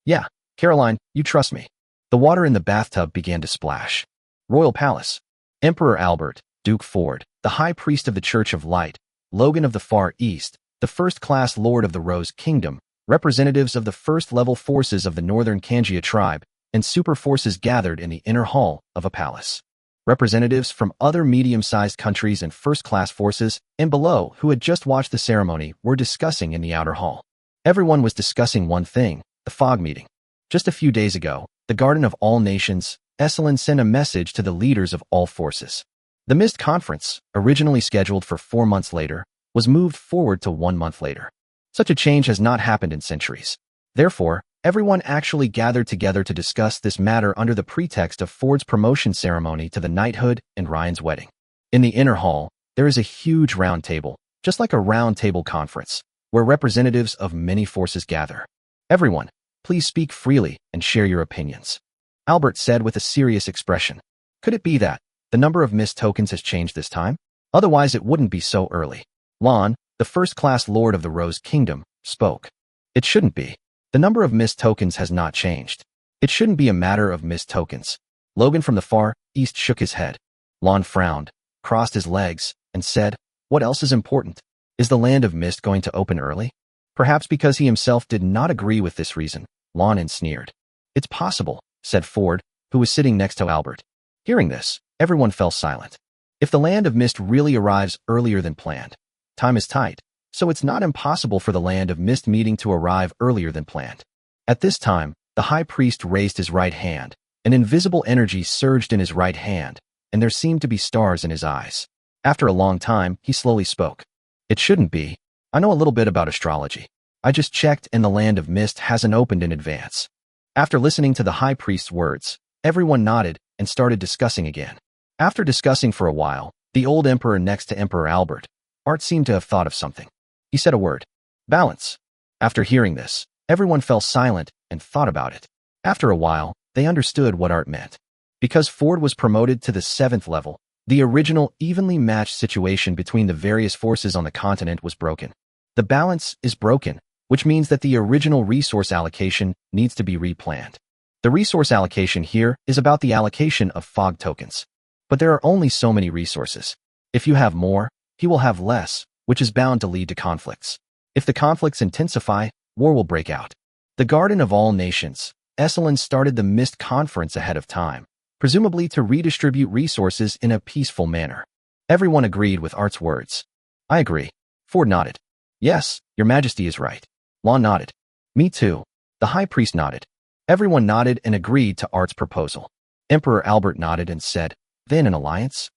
"Yeah, Caroline, you trust me." The water in the bathtub began to splash. Royal Palace. Emperor Albert, Duke Ford, the High Priest of the Church of Light, Logan of the Far East, the first-class Lord of the Rose Kingdom, representatives of the first-level forces of the Northern Kangia tribe, and super forces gathered in the inner hall of a palace. Representatives from other medium-sized countries and first-class forces and below who had just watched the ceremony were discussing in the outer hall. Everyone was discussing one thing, the fog meeting. Just a few days ago, the Garden of All Nations, Esalen sent a message to the leaders of all forces. The Mist Conference, originally scheduled for 4 months later, was moved forward to 1 month later. Such a change has not happened in centuries. Therefore, everyone actually gathered together to discuss this matter under the pretext of Ford's promotion ceremony to the knighthood and Ryan's wedding. In the inner hall, there is a huge round table, just like a round table conference, where representatives of many forces gather. "Everyone, please speak freely and share your opinions," Albert said with a serious expression. Could it be that the number of Mist tokens has changed this time? Otherwise it wouldn't be so early. Lon, the first-class Lord of the Rose Kingdom, spoke. "It shouldn't be. The number of Mist tokens has not changed. It shouldn't be a matter of Mist tokens." Logan from the Far East shook his head. Lon frowned, crossed his legs, and said, "What else is important? Is the Land of Mist going to open early?" Perhaps because he himself did not agree with this reason, Lon sneered. "It's possible," said Ford, who was sitting next to Albert. Hearing this, everyone fell silent. If the Land of Mist really arrives earlier than planned, time is tight, so it's not impossible for the Land of Mist meeting to arrive earlier than planned. At this time, the High Priest raised his right hand. An invisible energy surged in his right hand, and there seemed to be stars in his eyes. After a long time, he slowly spoke. "It shouldn't be. I know a little bit about astrology. I just checked and the Land of Mist hasn't opened in advance." After listening to the High Priest's words, everyone nodded and started discussing again. After discussing for a while, the old emperor next to Emperor Albert, Art seemed to have thought of something. He said a word. "Balance." After hearing this, everyone fell silent and thought about it. After a while, they understood what Art meant. Because Ford was promoted to the 7th level, the original evenly matched situation between the various forces on the continent was broken. The balance is broken, which means that the original resource allocation needs to be replanned. The resource allocation here is about the allocation of fog tokens. But there are only so many resources. If you have more, he will have less, which is bound to lead to conflicts. If the conflicts intensify, war will break out. The Garden of All Nations, Esalen started the Mist Conference ahead of time, presumably to redistribute resources in a peaceful manner. Everyone agreed with Art's words. I agree. Ford nodded. Yes, Your Majesty is right. Lon nodded. Me too. The High Priest nodded. Everyone nodded and agreed to Art's proposal. Emperor Albert nodded and said, Then an alliance?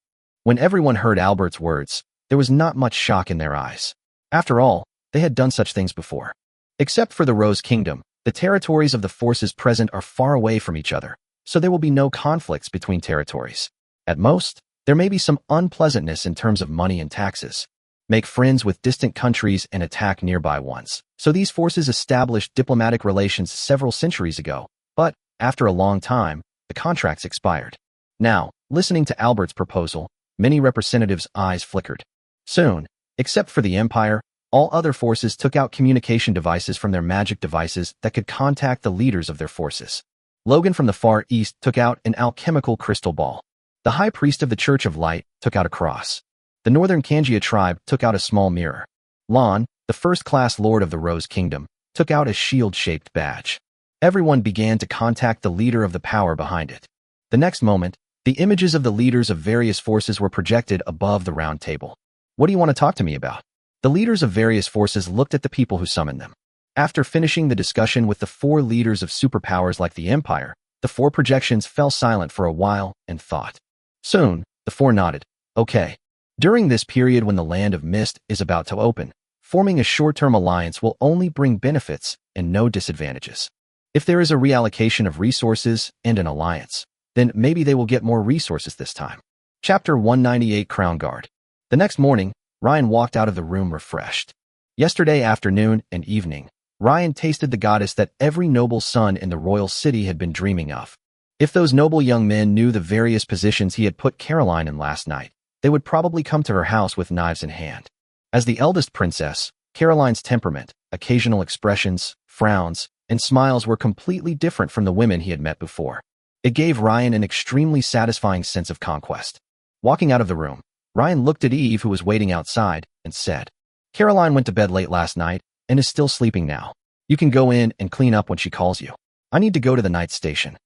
When everyone heard Albert's words, there was not much shock in their eyes. After all, they had done such things before. Except for the Rose Kingdom, the territories of the forces present are far away from each other, so there will be no conflicts between territories. At most, there may be some unpleasantness in terms of money and taxes. Make friends with distant countries and attack nearby ones. So these forces established diplomatic relations several centuries ago, but, after a long time, the contracts expired. Now, listening to Albert's proposal, many representatives' eyes flickered. Soon, except for the Empire, all other forces took out communication devices from their magic devices that could contact the leaders of their forces. Logan from the Far East took out an alchemical crystal ball. The High Priest of the Church of Light took out a cross. The Northern Kangia tribe took out a small mirror. Lon, the first-class lord of the Rose Kingdom, took out a shield-shaped badge. Everyone began to contact the leader of the power behind it. The next moment, the images of the leaders of various forces were projected above the round table. What do you want to talk to me about? The leaders of various forces looked at the people who summoned them. After finishing the discussion with the 4 leaders of superpowers like the Empire, the 4 projections fell silent for a while and thought. Soon, the 4 nodded. Okay. During this period when the Land of Mist is about to open, forming a short-term alliance will only bring benefits and no disadvantages. If there is a reallocation of resources and an alliance, then maybe they will get more resources this time. Chapter 198 Crown Guard. The next morning, Ryan walked out of the room refreshed. Yesterday afternoon and evening, Ryan tasted the goddess that every noble son in the royal city had been dreaming of. If those noble young men knew the various positions he had put Caroline in last night, they would probably come to her house with knives in hand. As the eldest princess, Caroline's temperament, occasional expressions, frowns, and smiles were completely different from the women he had met before. It gave Ryan an extremely satisfying sense of conquest. Walking out of the room, Ryan looked at Eve, who was waiting outside, and said, Caroline went to bed late last night and is still sleeping now. You can go in and clean up when she calls you. I need to go to the night station.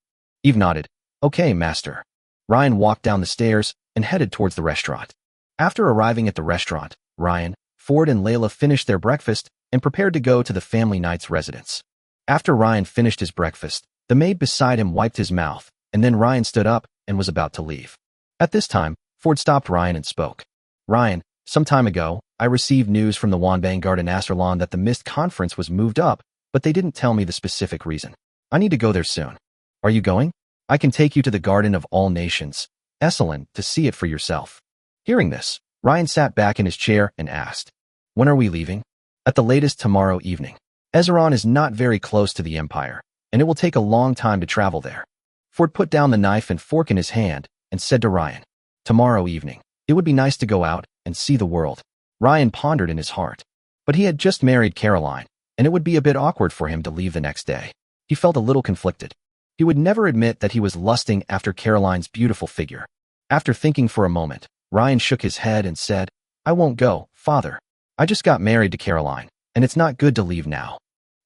Eve nodded. Okay, master. Ryan walked down the stairs and headed towards the restaurant. After arriving at the restaurant, Ryan, Ford, and Layla finished their breakfast and prepared to go to the family knight's residence. After Ryan finished his breakfast, the maid beside him wiped his mouth, and then Ryan stood up and was about to leave. At this time, Ford stopped Ryan and spoke. Ryan, some time ago, I received news from the Wanbang Guard in Asarlan that the Mist Conference was moved up, but they didn't tell me the specific reason. I need to go there soon. Are you going? I can take you to the Garden of All Nations, Esalen, to see it for yourself. Hearing this, Ryan sat back in his chair and asked, When are we leaving? At the latest tomorrow evening. Ezeron is not very close to the Empire, and it will take a long time to travel there. Ford put down the knife and fork in his hand and said to Ryan, Tomorrow evening. It would be nice to go out and see the world. Ryan pondered in his heart. But he had just married Caroline, and it would be a bit awkward for him to leave the next day. He felt a little conflicted. He would never admit that he was lusting after Caroline's beautiful figure. After thinking for a moment, Ryan shook his head and said, I won't go, father. I just got married to Caroline, and it's not good to leave now.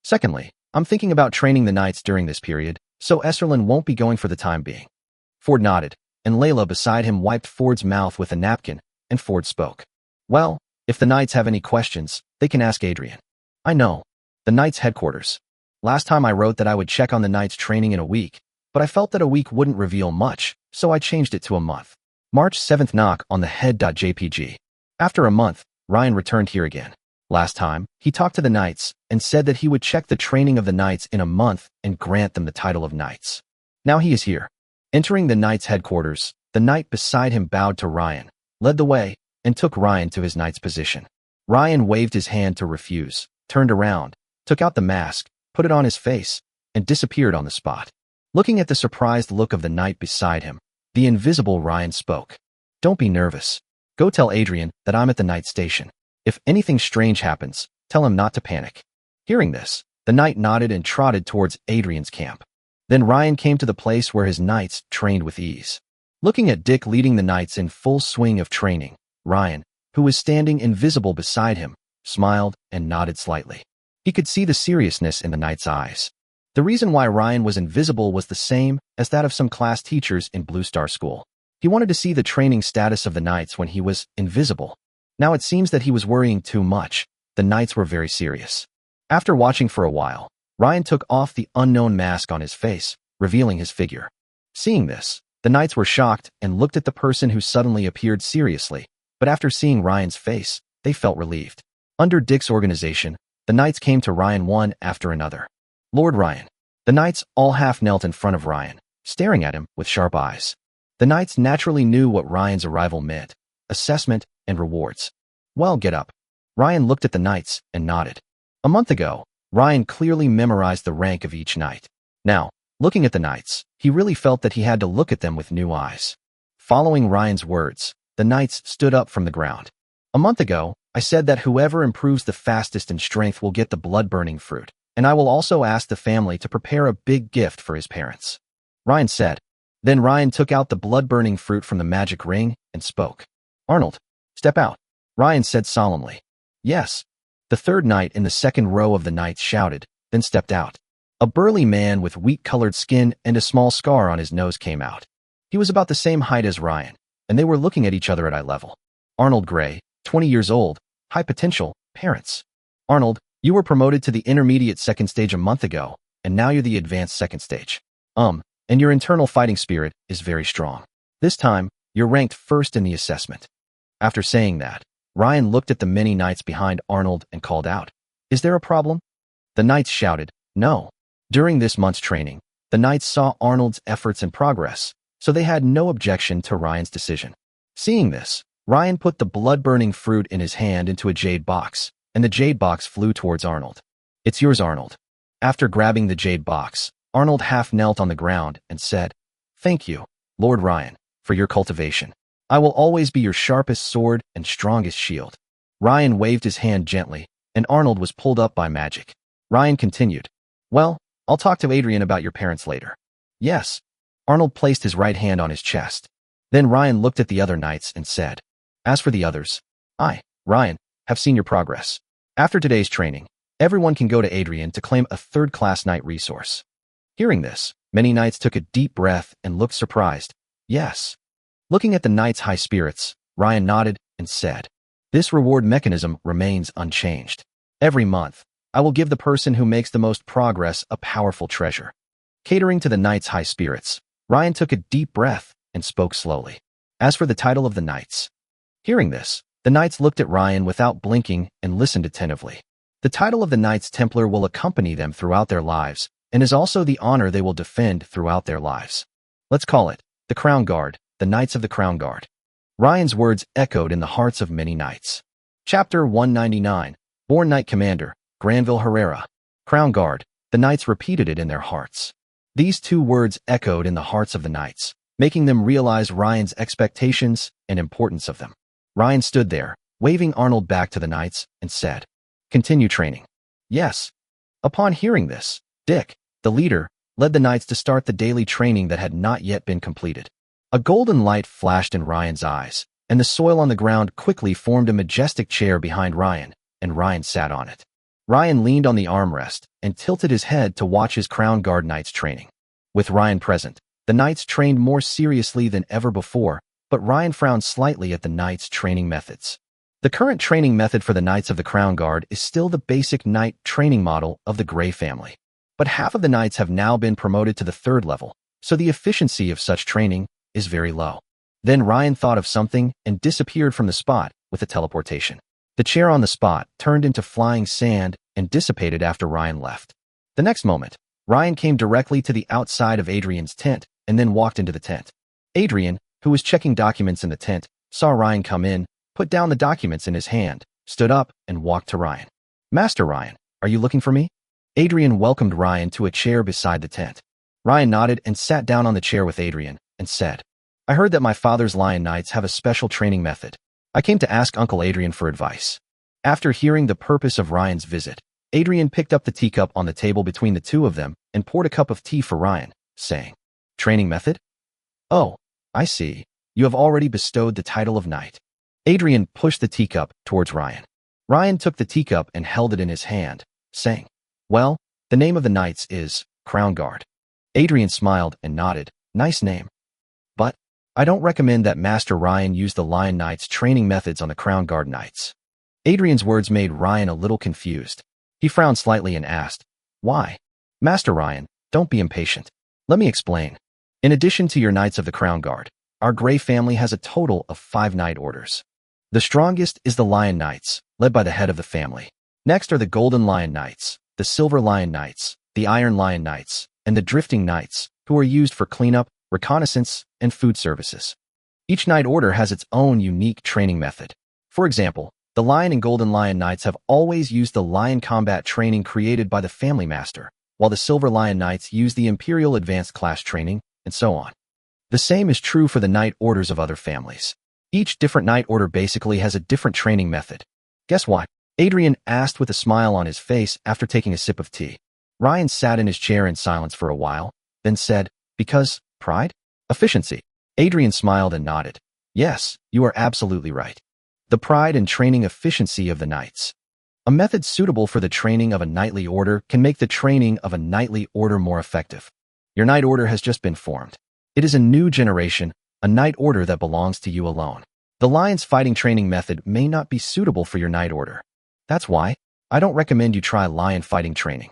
Secondly, I'm thinking about training the knights during this period, so Esarlan won't be going for the time being. Ford nodded, and Layla beside him wiped Ford's mouth with a napkin, and Ford spoke. Well, if the knights have any questions, they can ask Adrian. I know. The knights' headquarters. Last time I wrote that I would check on the knights' training in a week, but I felt that a week wouldn't reveal much, so I changed it to a month. March 7th knock on the head.jpg. After a month, Ryan returned here again. Last time, he talked to the knights and said that he would check the training of the knights in a month and grant them the title of knights. Now he is here. Entering the knight's headquarters, the knight beside him bowed to Ryan, led the way, and took Ryan to his knight's position. Ryan waved his hand to refuse, turned around, took out the mask, put it on his face, and disappeared on the spot. Looking at the surprised look of the knight beside him, the invisible Ryan spoke. Don't be nervous. Go tell Adrian that I'm at the night station. If anything strange happens, tell him not to panic. Hearing this, the knight nodded and trotted towards Adrian's camp. Then Ryan came to the place where his knights trained with ease. Looking at Dick leading the knights in full swing of training, Ryan, who was standing invisible beside him, smiled and nodded slightly. He could see the seriousness in the knight's eyes. The reason why Ryan was invisible was the same as that of some class teachers in Blue Star School. He wanted to see the training status of the knights when he was invisible. Now it seems that he was worrying too much. The knights were very serious. After watching for a while, Ryan took off the unknown mask on his face, revealing his figure. Seeing this, the knights were shocked and looked at the person who suddenly appeared seriously, but after seeing Ryan's face, they felt relieved. Under Dick's organization, the knights came to Ryan one after another. Lord Ryan. The knights all half knelt in front of Ryan, staring at him with sharp eyes. The knights naturally knew what Ryan's arrival meant: assessment and rewards. Well, get up. Ryan looked at the knights and nodded. A month ago, Ryan clearly memorized the rank of each knight. Now, looking at the knights, he really felt that he had to look at them with new eyes. Following Ryan's words, the knights stood up from the ground. A month ago, I said that whoever improves the fastest in strength will get the blood-burning fruit, and I will also ask the family to prepare a big gift for his parents. Ryan said. Then Ryan took out the blood-burning fruit from the magic ring and spoke. Arnold, step out. Ryan said solemnly. Yes. The third knight in the second row of the knights shouted, then stepped out. A burly man with wheat-colored skin and a small scar on his nose came out. He was about the same height as Ryan, and they were looking at each other at eye level. Arnold Gray, 20 years old, high potential, parents. Arnold, you were promoted to the intermediate second stage a month ago, and now you're the advanced second stage. And your internal fighting spirit is very strong. This time, you're ranked first in the assessment. After saying that, Ryan looked at the many knights behind Arnold and called out, Is there a problem? The knights shouted, No. During this month's training, the knights saw Arnold's efforts and progress, so they had no objection to Ryan's decision. Seeing this, Ryan put the blood-burning fruit in his hand into a jade box, and the jade box flew towards Arnold. It's yours, Arnold. After grabbing the jade box, Arnold half knelt on the ground and said, Thank you, Lord Ryan, for your cultivation. I will always be your sharpest sword and strongest shield. Ryan waved his hand gently, and Arnold was pulled up by magic. Ryan continued, Well, I'll talk to Adrian about your parents later. Yes. Arnold placed his right hand on his chest. Then Ryan looked at the other knights and said, As for the others, I, Ryan, have seen your progress. After today's training, everyone can go to Adrian to claim a third-class knight resource. Hearing this, many knights took a deep breath and looked surprised. Yes. Looking at the knights' high spirits, Ryan nodded and said, This reward mechanism remains unchanged. Every month, I will give the person who makes the most progress a powerful treasure. Catering to the knights' high spirits, Ryan took a deep breath and spoke slowly. As for the title of the knights. Hearing this, the knights looked at Ryan without blinking and listened attentively. The title of the Knights Templar will accompany them throughout their lives, and is also the honor they will defend throughout their lives. Let's call it the Crown Guard, the Knights of the Crown Guard. Ryan's words echoed in the hearts of many knights. Chapter 199, Born Knight Commander, Granville Herrera. Crown Guard, the knights repeated it in their hearts. These two words echoed in the hearts of the knights, making them realize Ryan's expectations and importance of them. Ryan stood there, waving Arnold back to the knights, and said, Continue training. Yes. Upon hearing this, Dick, the leader, led the knights to start the daily training that had not yet been completed. A golden light flashed in Ryan's eyes, and the soil on the ground quickly formed a majestic chair behind Ryan, and Ryan sat on it. Ryan leaned on the armrest and tilted his head to watch his Crown Guard knights training. With Ryan present, the knights trained more seriously than ever before, but Ryan frowned slightly at the knights' training methods. The current training method for the Knights of the Crown Guard is still the basic knight training model of the Gray family. But half of the knights have now been promoted to the third level, so the efficiency of such training is very low. Then Ryan thought of something and disappeared from the spot with a teleportation. The chair on the spot turned into flying sand and dissipated after Ryan left. The next moment, Ryan came directly to the outside of Adrian's tent and then walked into the tent. Adrian, who was checking documents in the tent, saw Ryan come in, put down the documents in his hand, stood up, and walked to Ryan. Master Ryan, are you looking for me? Adrian welcomed Ryan to a chair beside the tent. Ryan nodded and sat down on the chair with Adrian and said, I heard that my father's Lion Knights have a special training method. I came to ask Uncle Adrian for advice. After hearing the purpose of Ryan's visit, Adrian picked up the teacup on the table between the two of them and poured a cup of tea for Ryan, saying, Training method? Oh, I see. You have already bestowed the title of knight. Adrian pushed the teacup towards Ryan. Ryan took the teacup and held it in his hand, saying, "Well, the name of the knights is Crown Guard." Adrian smiled and nodded. "Nice name. But I don't recommend that Master Ryan use the Lion Knights training methods on the Crown Guard Knights." Adrian's words made Ryan a little confused. He frowned slightly and asked, "Why?" "Master Ryan, don't be impatient. Let me explain. In addition to your Knights of the Crown Guard, our Grey family has a total of 5 Knight Orders. The strongest is the Lion Knights, led by the head of the family. Next are the Golden Lion Knights, the Silver Lion Knights, the Iron Lion Knights, and the Drifting Knights, who are used for cleanup, reconnaissance, and food services. Each Knight Order has its own unique training method. For example, the Lion and Golden Lion Knights have always used the Lion combat training created by the Family Master, while the Silver Lion Knights use the Imperial Advanced Class training, and so on. The same is true for the Knight Orders of other families. Each different Knight Order basically has a different training method. Guess what? Adrian asked with a smile on his face after taking a sip of tea. Ryan sat in his chair in silence for a while, then said, "Because pride? Efficiency." Adrian smiled and nodded. "Yes, you are absolutely right. The pride and training efficiency of the Knights. A method suitable for the training of a knightly order can make the training of a knightly order more effective. Your Knight Order has just been formed. It is a new generation, a Knight Order that belongs to you alone. The Lion's fighting training method may not be suitable for your Knight Order. That's why I don't recommend you try Lion fighting training.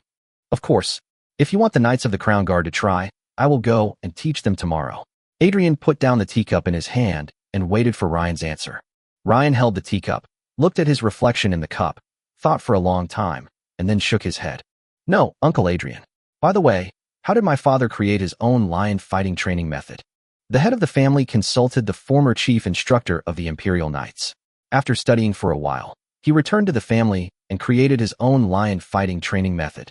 Of course, if you want the Knights of the Crown Guard to try, I will go and teach them tomorrow." Adrian put down the teacup in his hand and waited for Ryan's answer. Ryan held the teacup, looked at his reflection in the cup, thought for a long time, and then shook his head. "No, Uncle Adrian. By the way, how did my father create his own lion fighting training method?" The head of the family consulted the former chief instructor of the Imperial Knights. After studying for a while, he returned to the family and created his own lion fighting training method.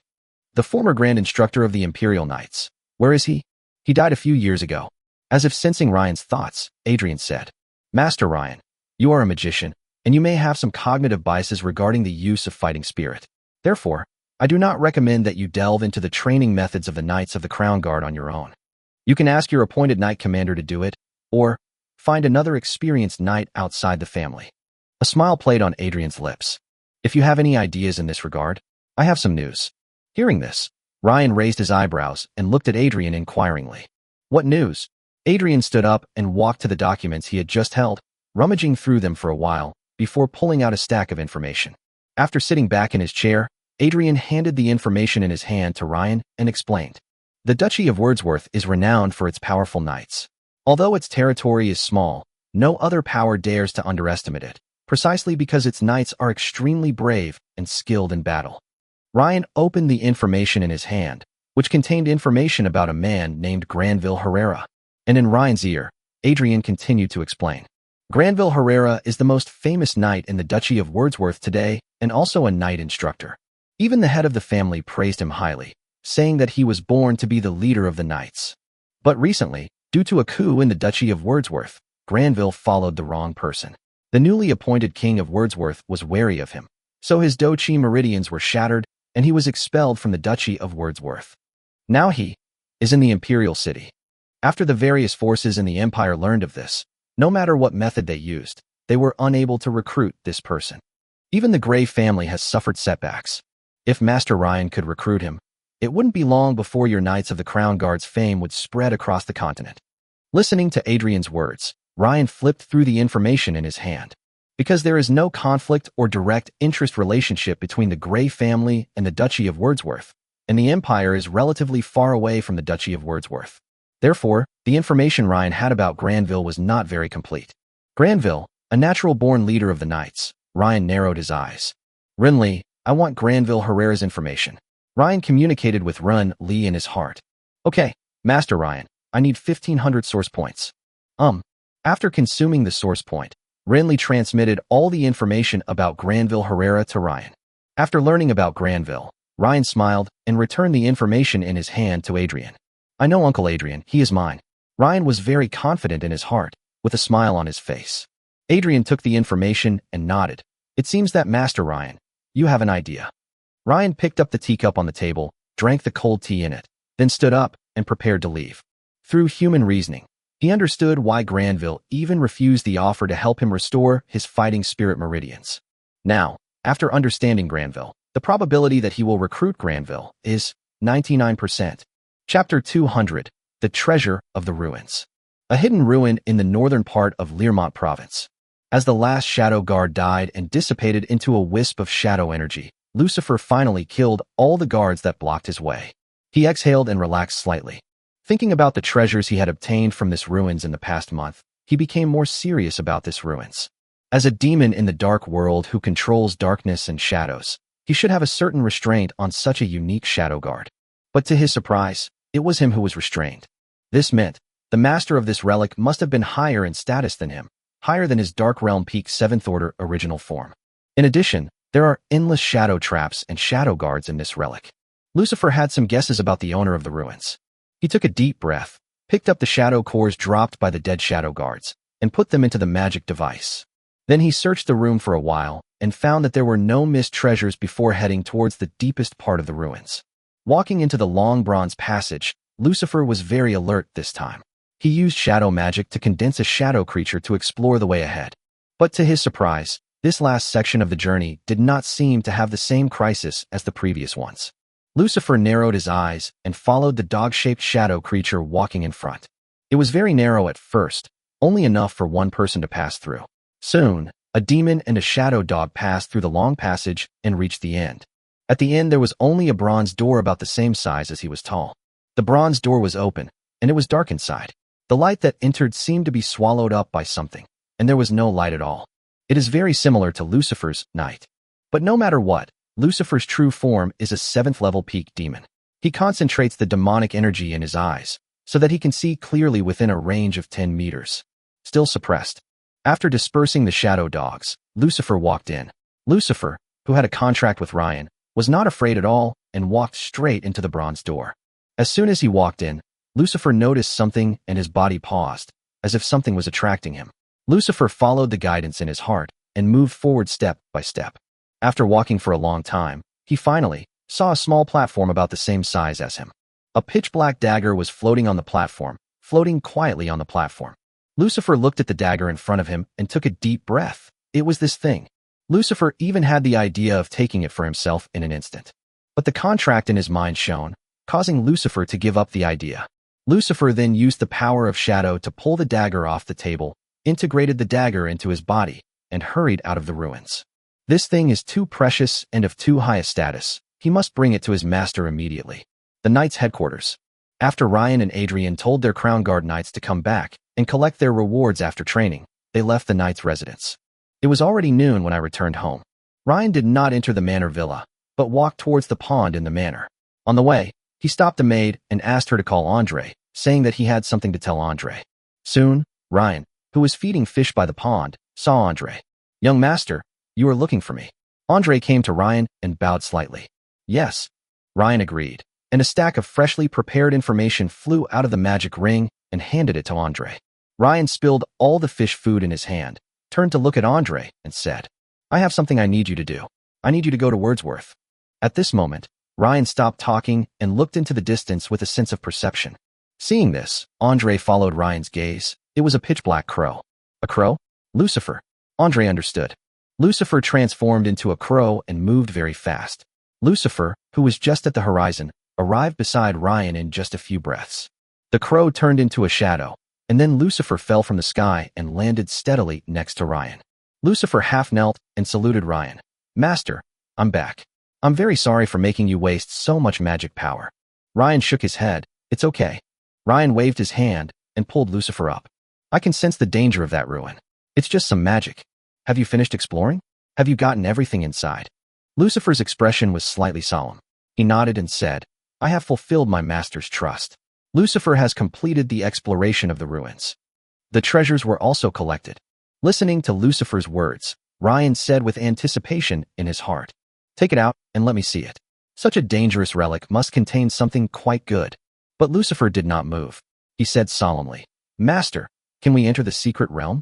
The former Grand Instructor of the Imperial Knights. Where is he? He died a few years ago. As if sensing Ryan's thoughts, Adrian said, "Master Ryan, you are a magician, and you may have some cognitive biases regarding the use of fighting spirit. Therefore, I do not recommend that you delve into the training methods of the Knights of the Crown Guard on your own. You can ask your appointed Knight Commander to do it, or find another experienced Knight outside the family." A smile played on Adrian's lips. "If you have any ideas in this regard, I have some news." Hearing this, Ryan raised his eyebrows and looked at Adrian inquiringly. "What news?" Adrian stood up and walked to the documents he had just held, rummaging through them for a while before pulling out a stack of information. After sitting back in his chair, Adrian handed the information in his hand to Ryan and explained. The Duchy of Wordsworth is renowned for its powerful knights. Although its territory is small, no other power dares to underestimate it, precisely because its knights are extremely brave and skilled in battle. Ryan opened the information in his hand, which contained information about a man named Granville Herrera. And in Ryan's ear, Adrian continued to explain. Granville Herrera is the most famous knight in the Duchy of Wordsworth today and also a knight instructor. Even the head of the family praised him highly, saying that he was born to be the leader of the knights. But recently, due to a coup in the Duchy of Wordsworth, Granville followed the wrong person. The newly appointed king of Wordsworth was wary of him, so his Dochi meridians were shattered and he was expelled from the Duchy of Wordsworth. Now he is in the Imperial City. After the various forces in the Empire learned of this, no matter what method they used, they were unable to recruit this person. Even the Grey family has suffered setbacks. If Master Ryan could recruit him, it wouldn't be long before your Knights of the Crown Guard's fame would spread across the continent. Listening to Adrian's words, Ryan flipped through the information in his hand. Because there is no conflict or direct interest relationship between the Grey family and the Duchy of Wordsworth, and the Empire is relatively far away from the Duchy of Wordsworth. Therefore, the information Ryan had about Granville was not very complete. Granville, a natural-born leader of the Knights, Ryan narrowed his eyes. "Renly, I want Granville Herrera's information." Ryan communicated with Run Lee in his heart. "Okay, Master Ryan, I need 1,500 source points." After consuming the source point, Renly transmitted all the information about Granville Herrera to Ryan. After learning about Granville, Ryan smiled and returned the information in his hand to Adrian. "I know Uncle Adrian, he is mine." Ryan was very confident in his heart, with a smile on his face. Adrian took the information and nodded. "It seems that Master Ryan, you have an idea." Ryan picked up the teacup on the table, drank the cold tea in it, then stood up and prepared to leave. Through human reasoning, he understood why Granville even refused the offer to help him restore his fighting spirit meridians. Now, after understanding Granville, The probability that he will recruit Granville is 99%. Chapter 200. The Treasure of the Ruins. A hidden ruin in the northern part of Learmont Province. As the last shadow guard died and dissipated into a wisp of shadow energy, Lucifer finally killed all the guards that blocked his way. He exhaled and relaxed slightly. Thinking about the treasures he had obtained from this ruins in the past month, he became more serious about this ruins. As a demon in the dark world who controls darkness and shadows, he should have a certain restraint on such a unique shadow guard. But to his surprise, it was him who was restrained. This meant the master of this relic must have been higher in status than him, higher than his Dark Realm Peak 7th Order original form. In addition, there are endless shadow traps and shadow guards in this relic. Lucifer had some guesses about the owner of the ruins. He took a deep breath, picked up the shadow cores dropped by the dead shadow guards, and put them into the magic device. Then he searched the room for a while and found that there were no missed treasures before heading towards the deepest part of the ruins. Walking into the long bronze passage, Lucifer was very alert this time. He used shadow magic to condense a shadow creature to explore the way ahead. But to his surprise, this last section of the journey did not seem to have the same crisis as the previous ones. Lucifer narrowed his eyes and followed the dog-shaped shadow creature walking in front. It was very narrow at first, only enough for one person to pass through. Soon, a demon and a shadow dog passed through the long passage and reached the end. At the end there was only a bronze door about the same size as he was tall. The bronze door was open, and it was dark inside. The light that entered seemed to be swallowed up by something, and there was no light at all. It is very similar to Lucifer's night. But no matter what, Lucifer's true form is a 7th level peak demon. He concentrates the demonic energy in his eyes, so that he can see clearly within a range of 10 meters. Still suppressed. After dispersing the shadow dogs, Lucifer walked in. Lucifer, who had a contract with Ryan, was not afraid at all and walked straight into the bronze door. As soon as he walked in, Lucifer noticed something and his body paused, as if something was attracting him. Lucifer followed the guidance in his heart and moved forward step by step. After walking for a long time, he finally saw a small platform about the same size as him. A pitch-black dagger was floating on the platform, floating quietly on the platform. Lucifer looked at the dagger in front of him and took a deep breath. It was this thing. Lucifer even had the idea of taking it for himself in an instant. But the contract in his mind shone, causing Lucifer to give up the idea. Lucifer then used the power of shadow to pull the dagger off the table, integrated the dagger into his body, and hurried out of the ruins. This thing is too precious and of too high a status. He must bring it to his master immediately. The Knights' headquarters. After Ryan and Adrian told their Crown Guard Knights to come back and collect their rewards after training, they left the Knights' residence. It was already noon when I returned home. Ryan did not enter the manor villa, but walked towards the pond in the manor. On the way, he stopped a maid and asked her to call Andre, saying that he had something to tell Andre. Soon, Ryan, who was feeding fish by the pond, saw Andre. "Young master, you are looking for me." Andre came to Ryan and bowed slightly. "Yes." Ryan agreed, and a stack of freshly prepared information flew out of the magic ring and handed it to Andre. Ryan spilled all the fish food in his hand, turned to look at Andre, and said, "I have something I need you to do. I need you to go to Wordsworth." At this moment, Ryan stopped talking and looked into the distance with a sense of perception. Seeing this, Andre followed Ryan's gaze. It was a pitch-black crow. A crow? Lucifer. Andre understood. Lucifer transformed into a crow and moved very fast. Lucifer, who was just at the horizon, arrived beside Ryan in just a few breaths. The crow turned into a shadow, and then Lucifer fell from the sky and landed steadily next to Ryan. Lucifer half knelt and saluted Ryan. "Master, I'm back. I'm very sorry for making you waste so much magic power." Ryan shook his head. "It's okay." Ryan waved his hand and pulled Lucifer up. "I can sense the danger of that ruin. It's just some magic. Have you finished exploring? Have you gotten everything inside?" Lucifer's expression was slightly solemn. He nodded and said, "I have fulfilled my master's trust. Lucifer has completed the exploration of the ruins. The treasures were also collected." Listening to Lucifer's words, Ryan said with anticipation in his heart, "Take it out and let me see it. Such a dangerous relic must contain something quite good." But Lucifer did not move. He said solemnly, "Master, can we enter the secret realm?"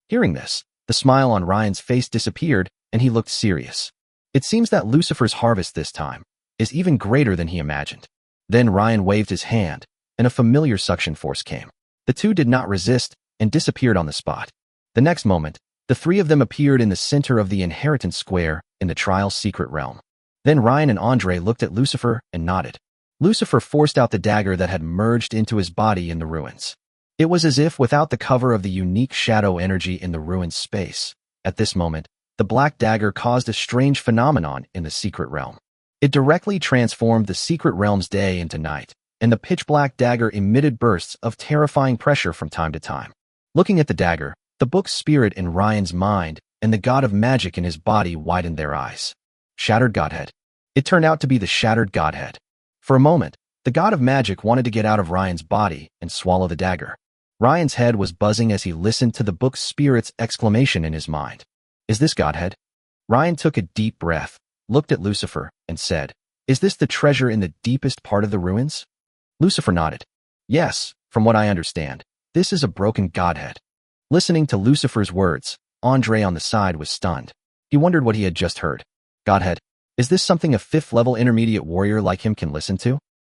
Hearing this, the smile on Ryan's face disappeared and he looked serious. It seems that Lucifer's harvest this time is even greater than he imagined. Then Ryan waved his hand, and a familiar suction force came. The two did not resist and disappeared on the spot. The next moment, the three of them appeared in the center of the inheritance square in the trial's secret realm. Then Ryan and Andre looked at Lucifer and nodded. Lucifer forced out the dagger that had merged into his body in the ruins. It was as if without the cover of the unique shadow energy in the ruin's space. At this moment, the black dagger caused a strange phenomenon in the secret realm. It directly transformed the secret realm's day into night, and the pitch-black dagger emitted bursts of terrifying pressure from time to time. Looking at the dagger, the book's spirit in Ryan's mind and the god of magic in his body widened their eyes. Shattered Godhead. It turned out to be the Shattered Godhead. For a moment, the god of magic wanted to get out of Ryan's body and swallow the dagger. Ryan's head was buzzing as he listened to the book's spirit's exclamation in his mind. Is this Godhead? Ryan took a deep breath, looked at Lucifer, and said, Is this the treasure in the deepest part of the ruins? Lucifer nodded. Yes, from what I understand, this is a broken Godhead. Listening to Lucifer's words, Andre on the side was stunned. He wondered what he had just heard. Godhead, is this something a fifth-level intermediate warrior like him can listen to?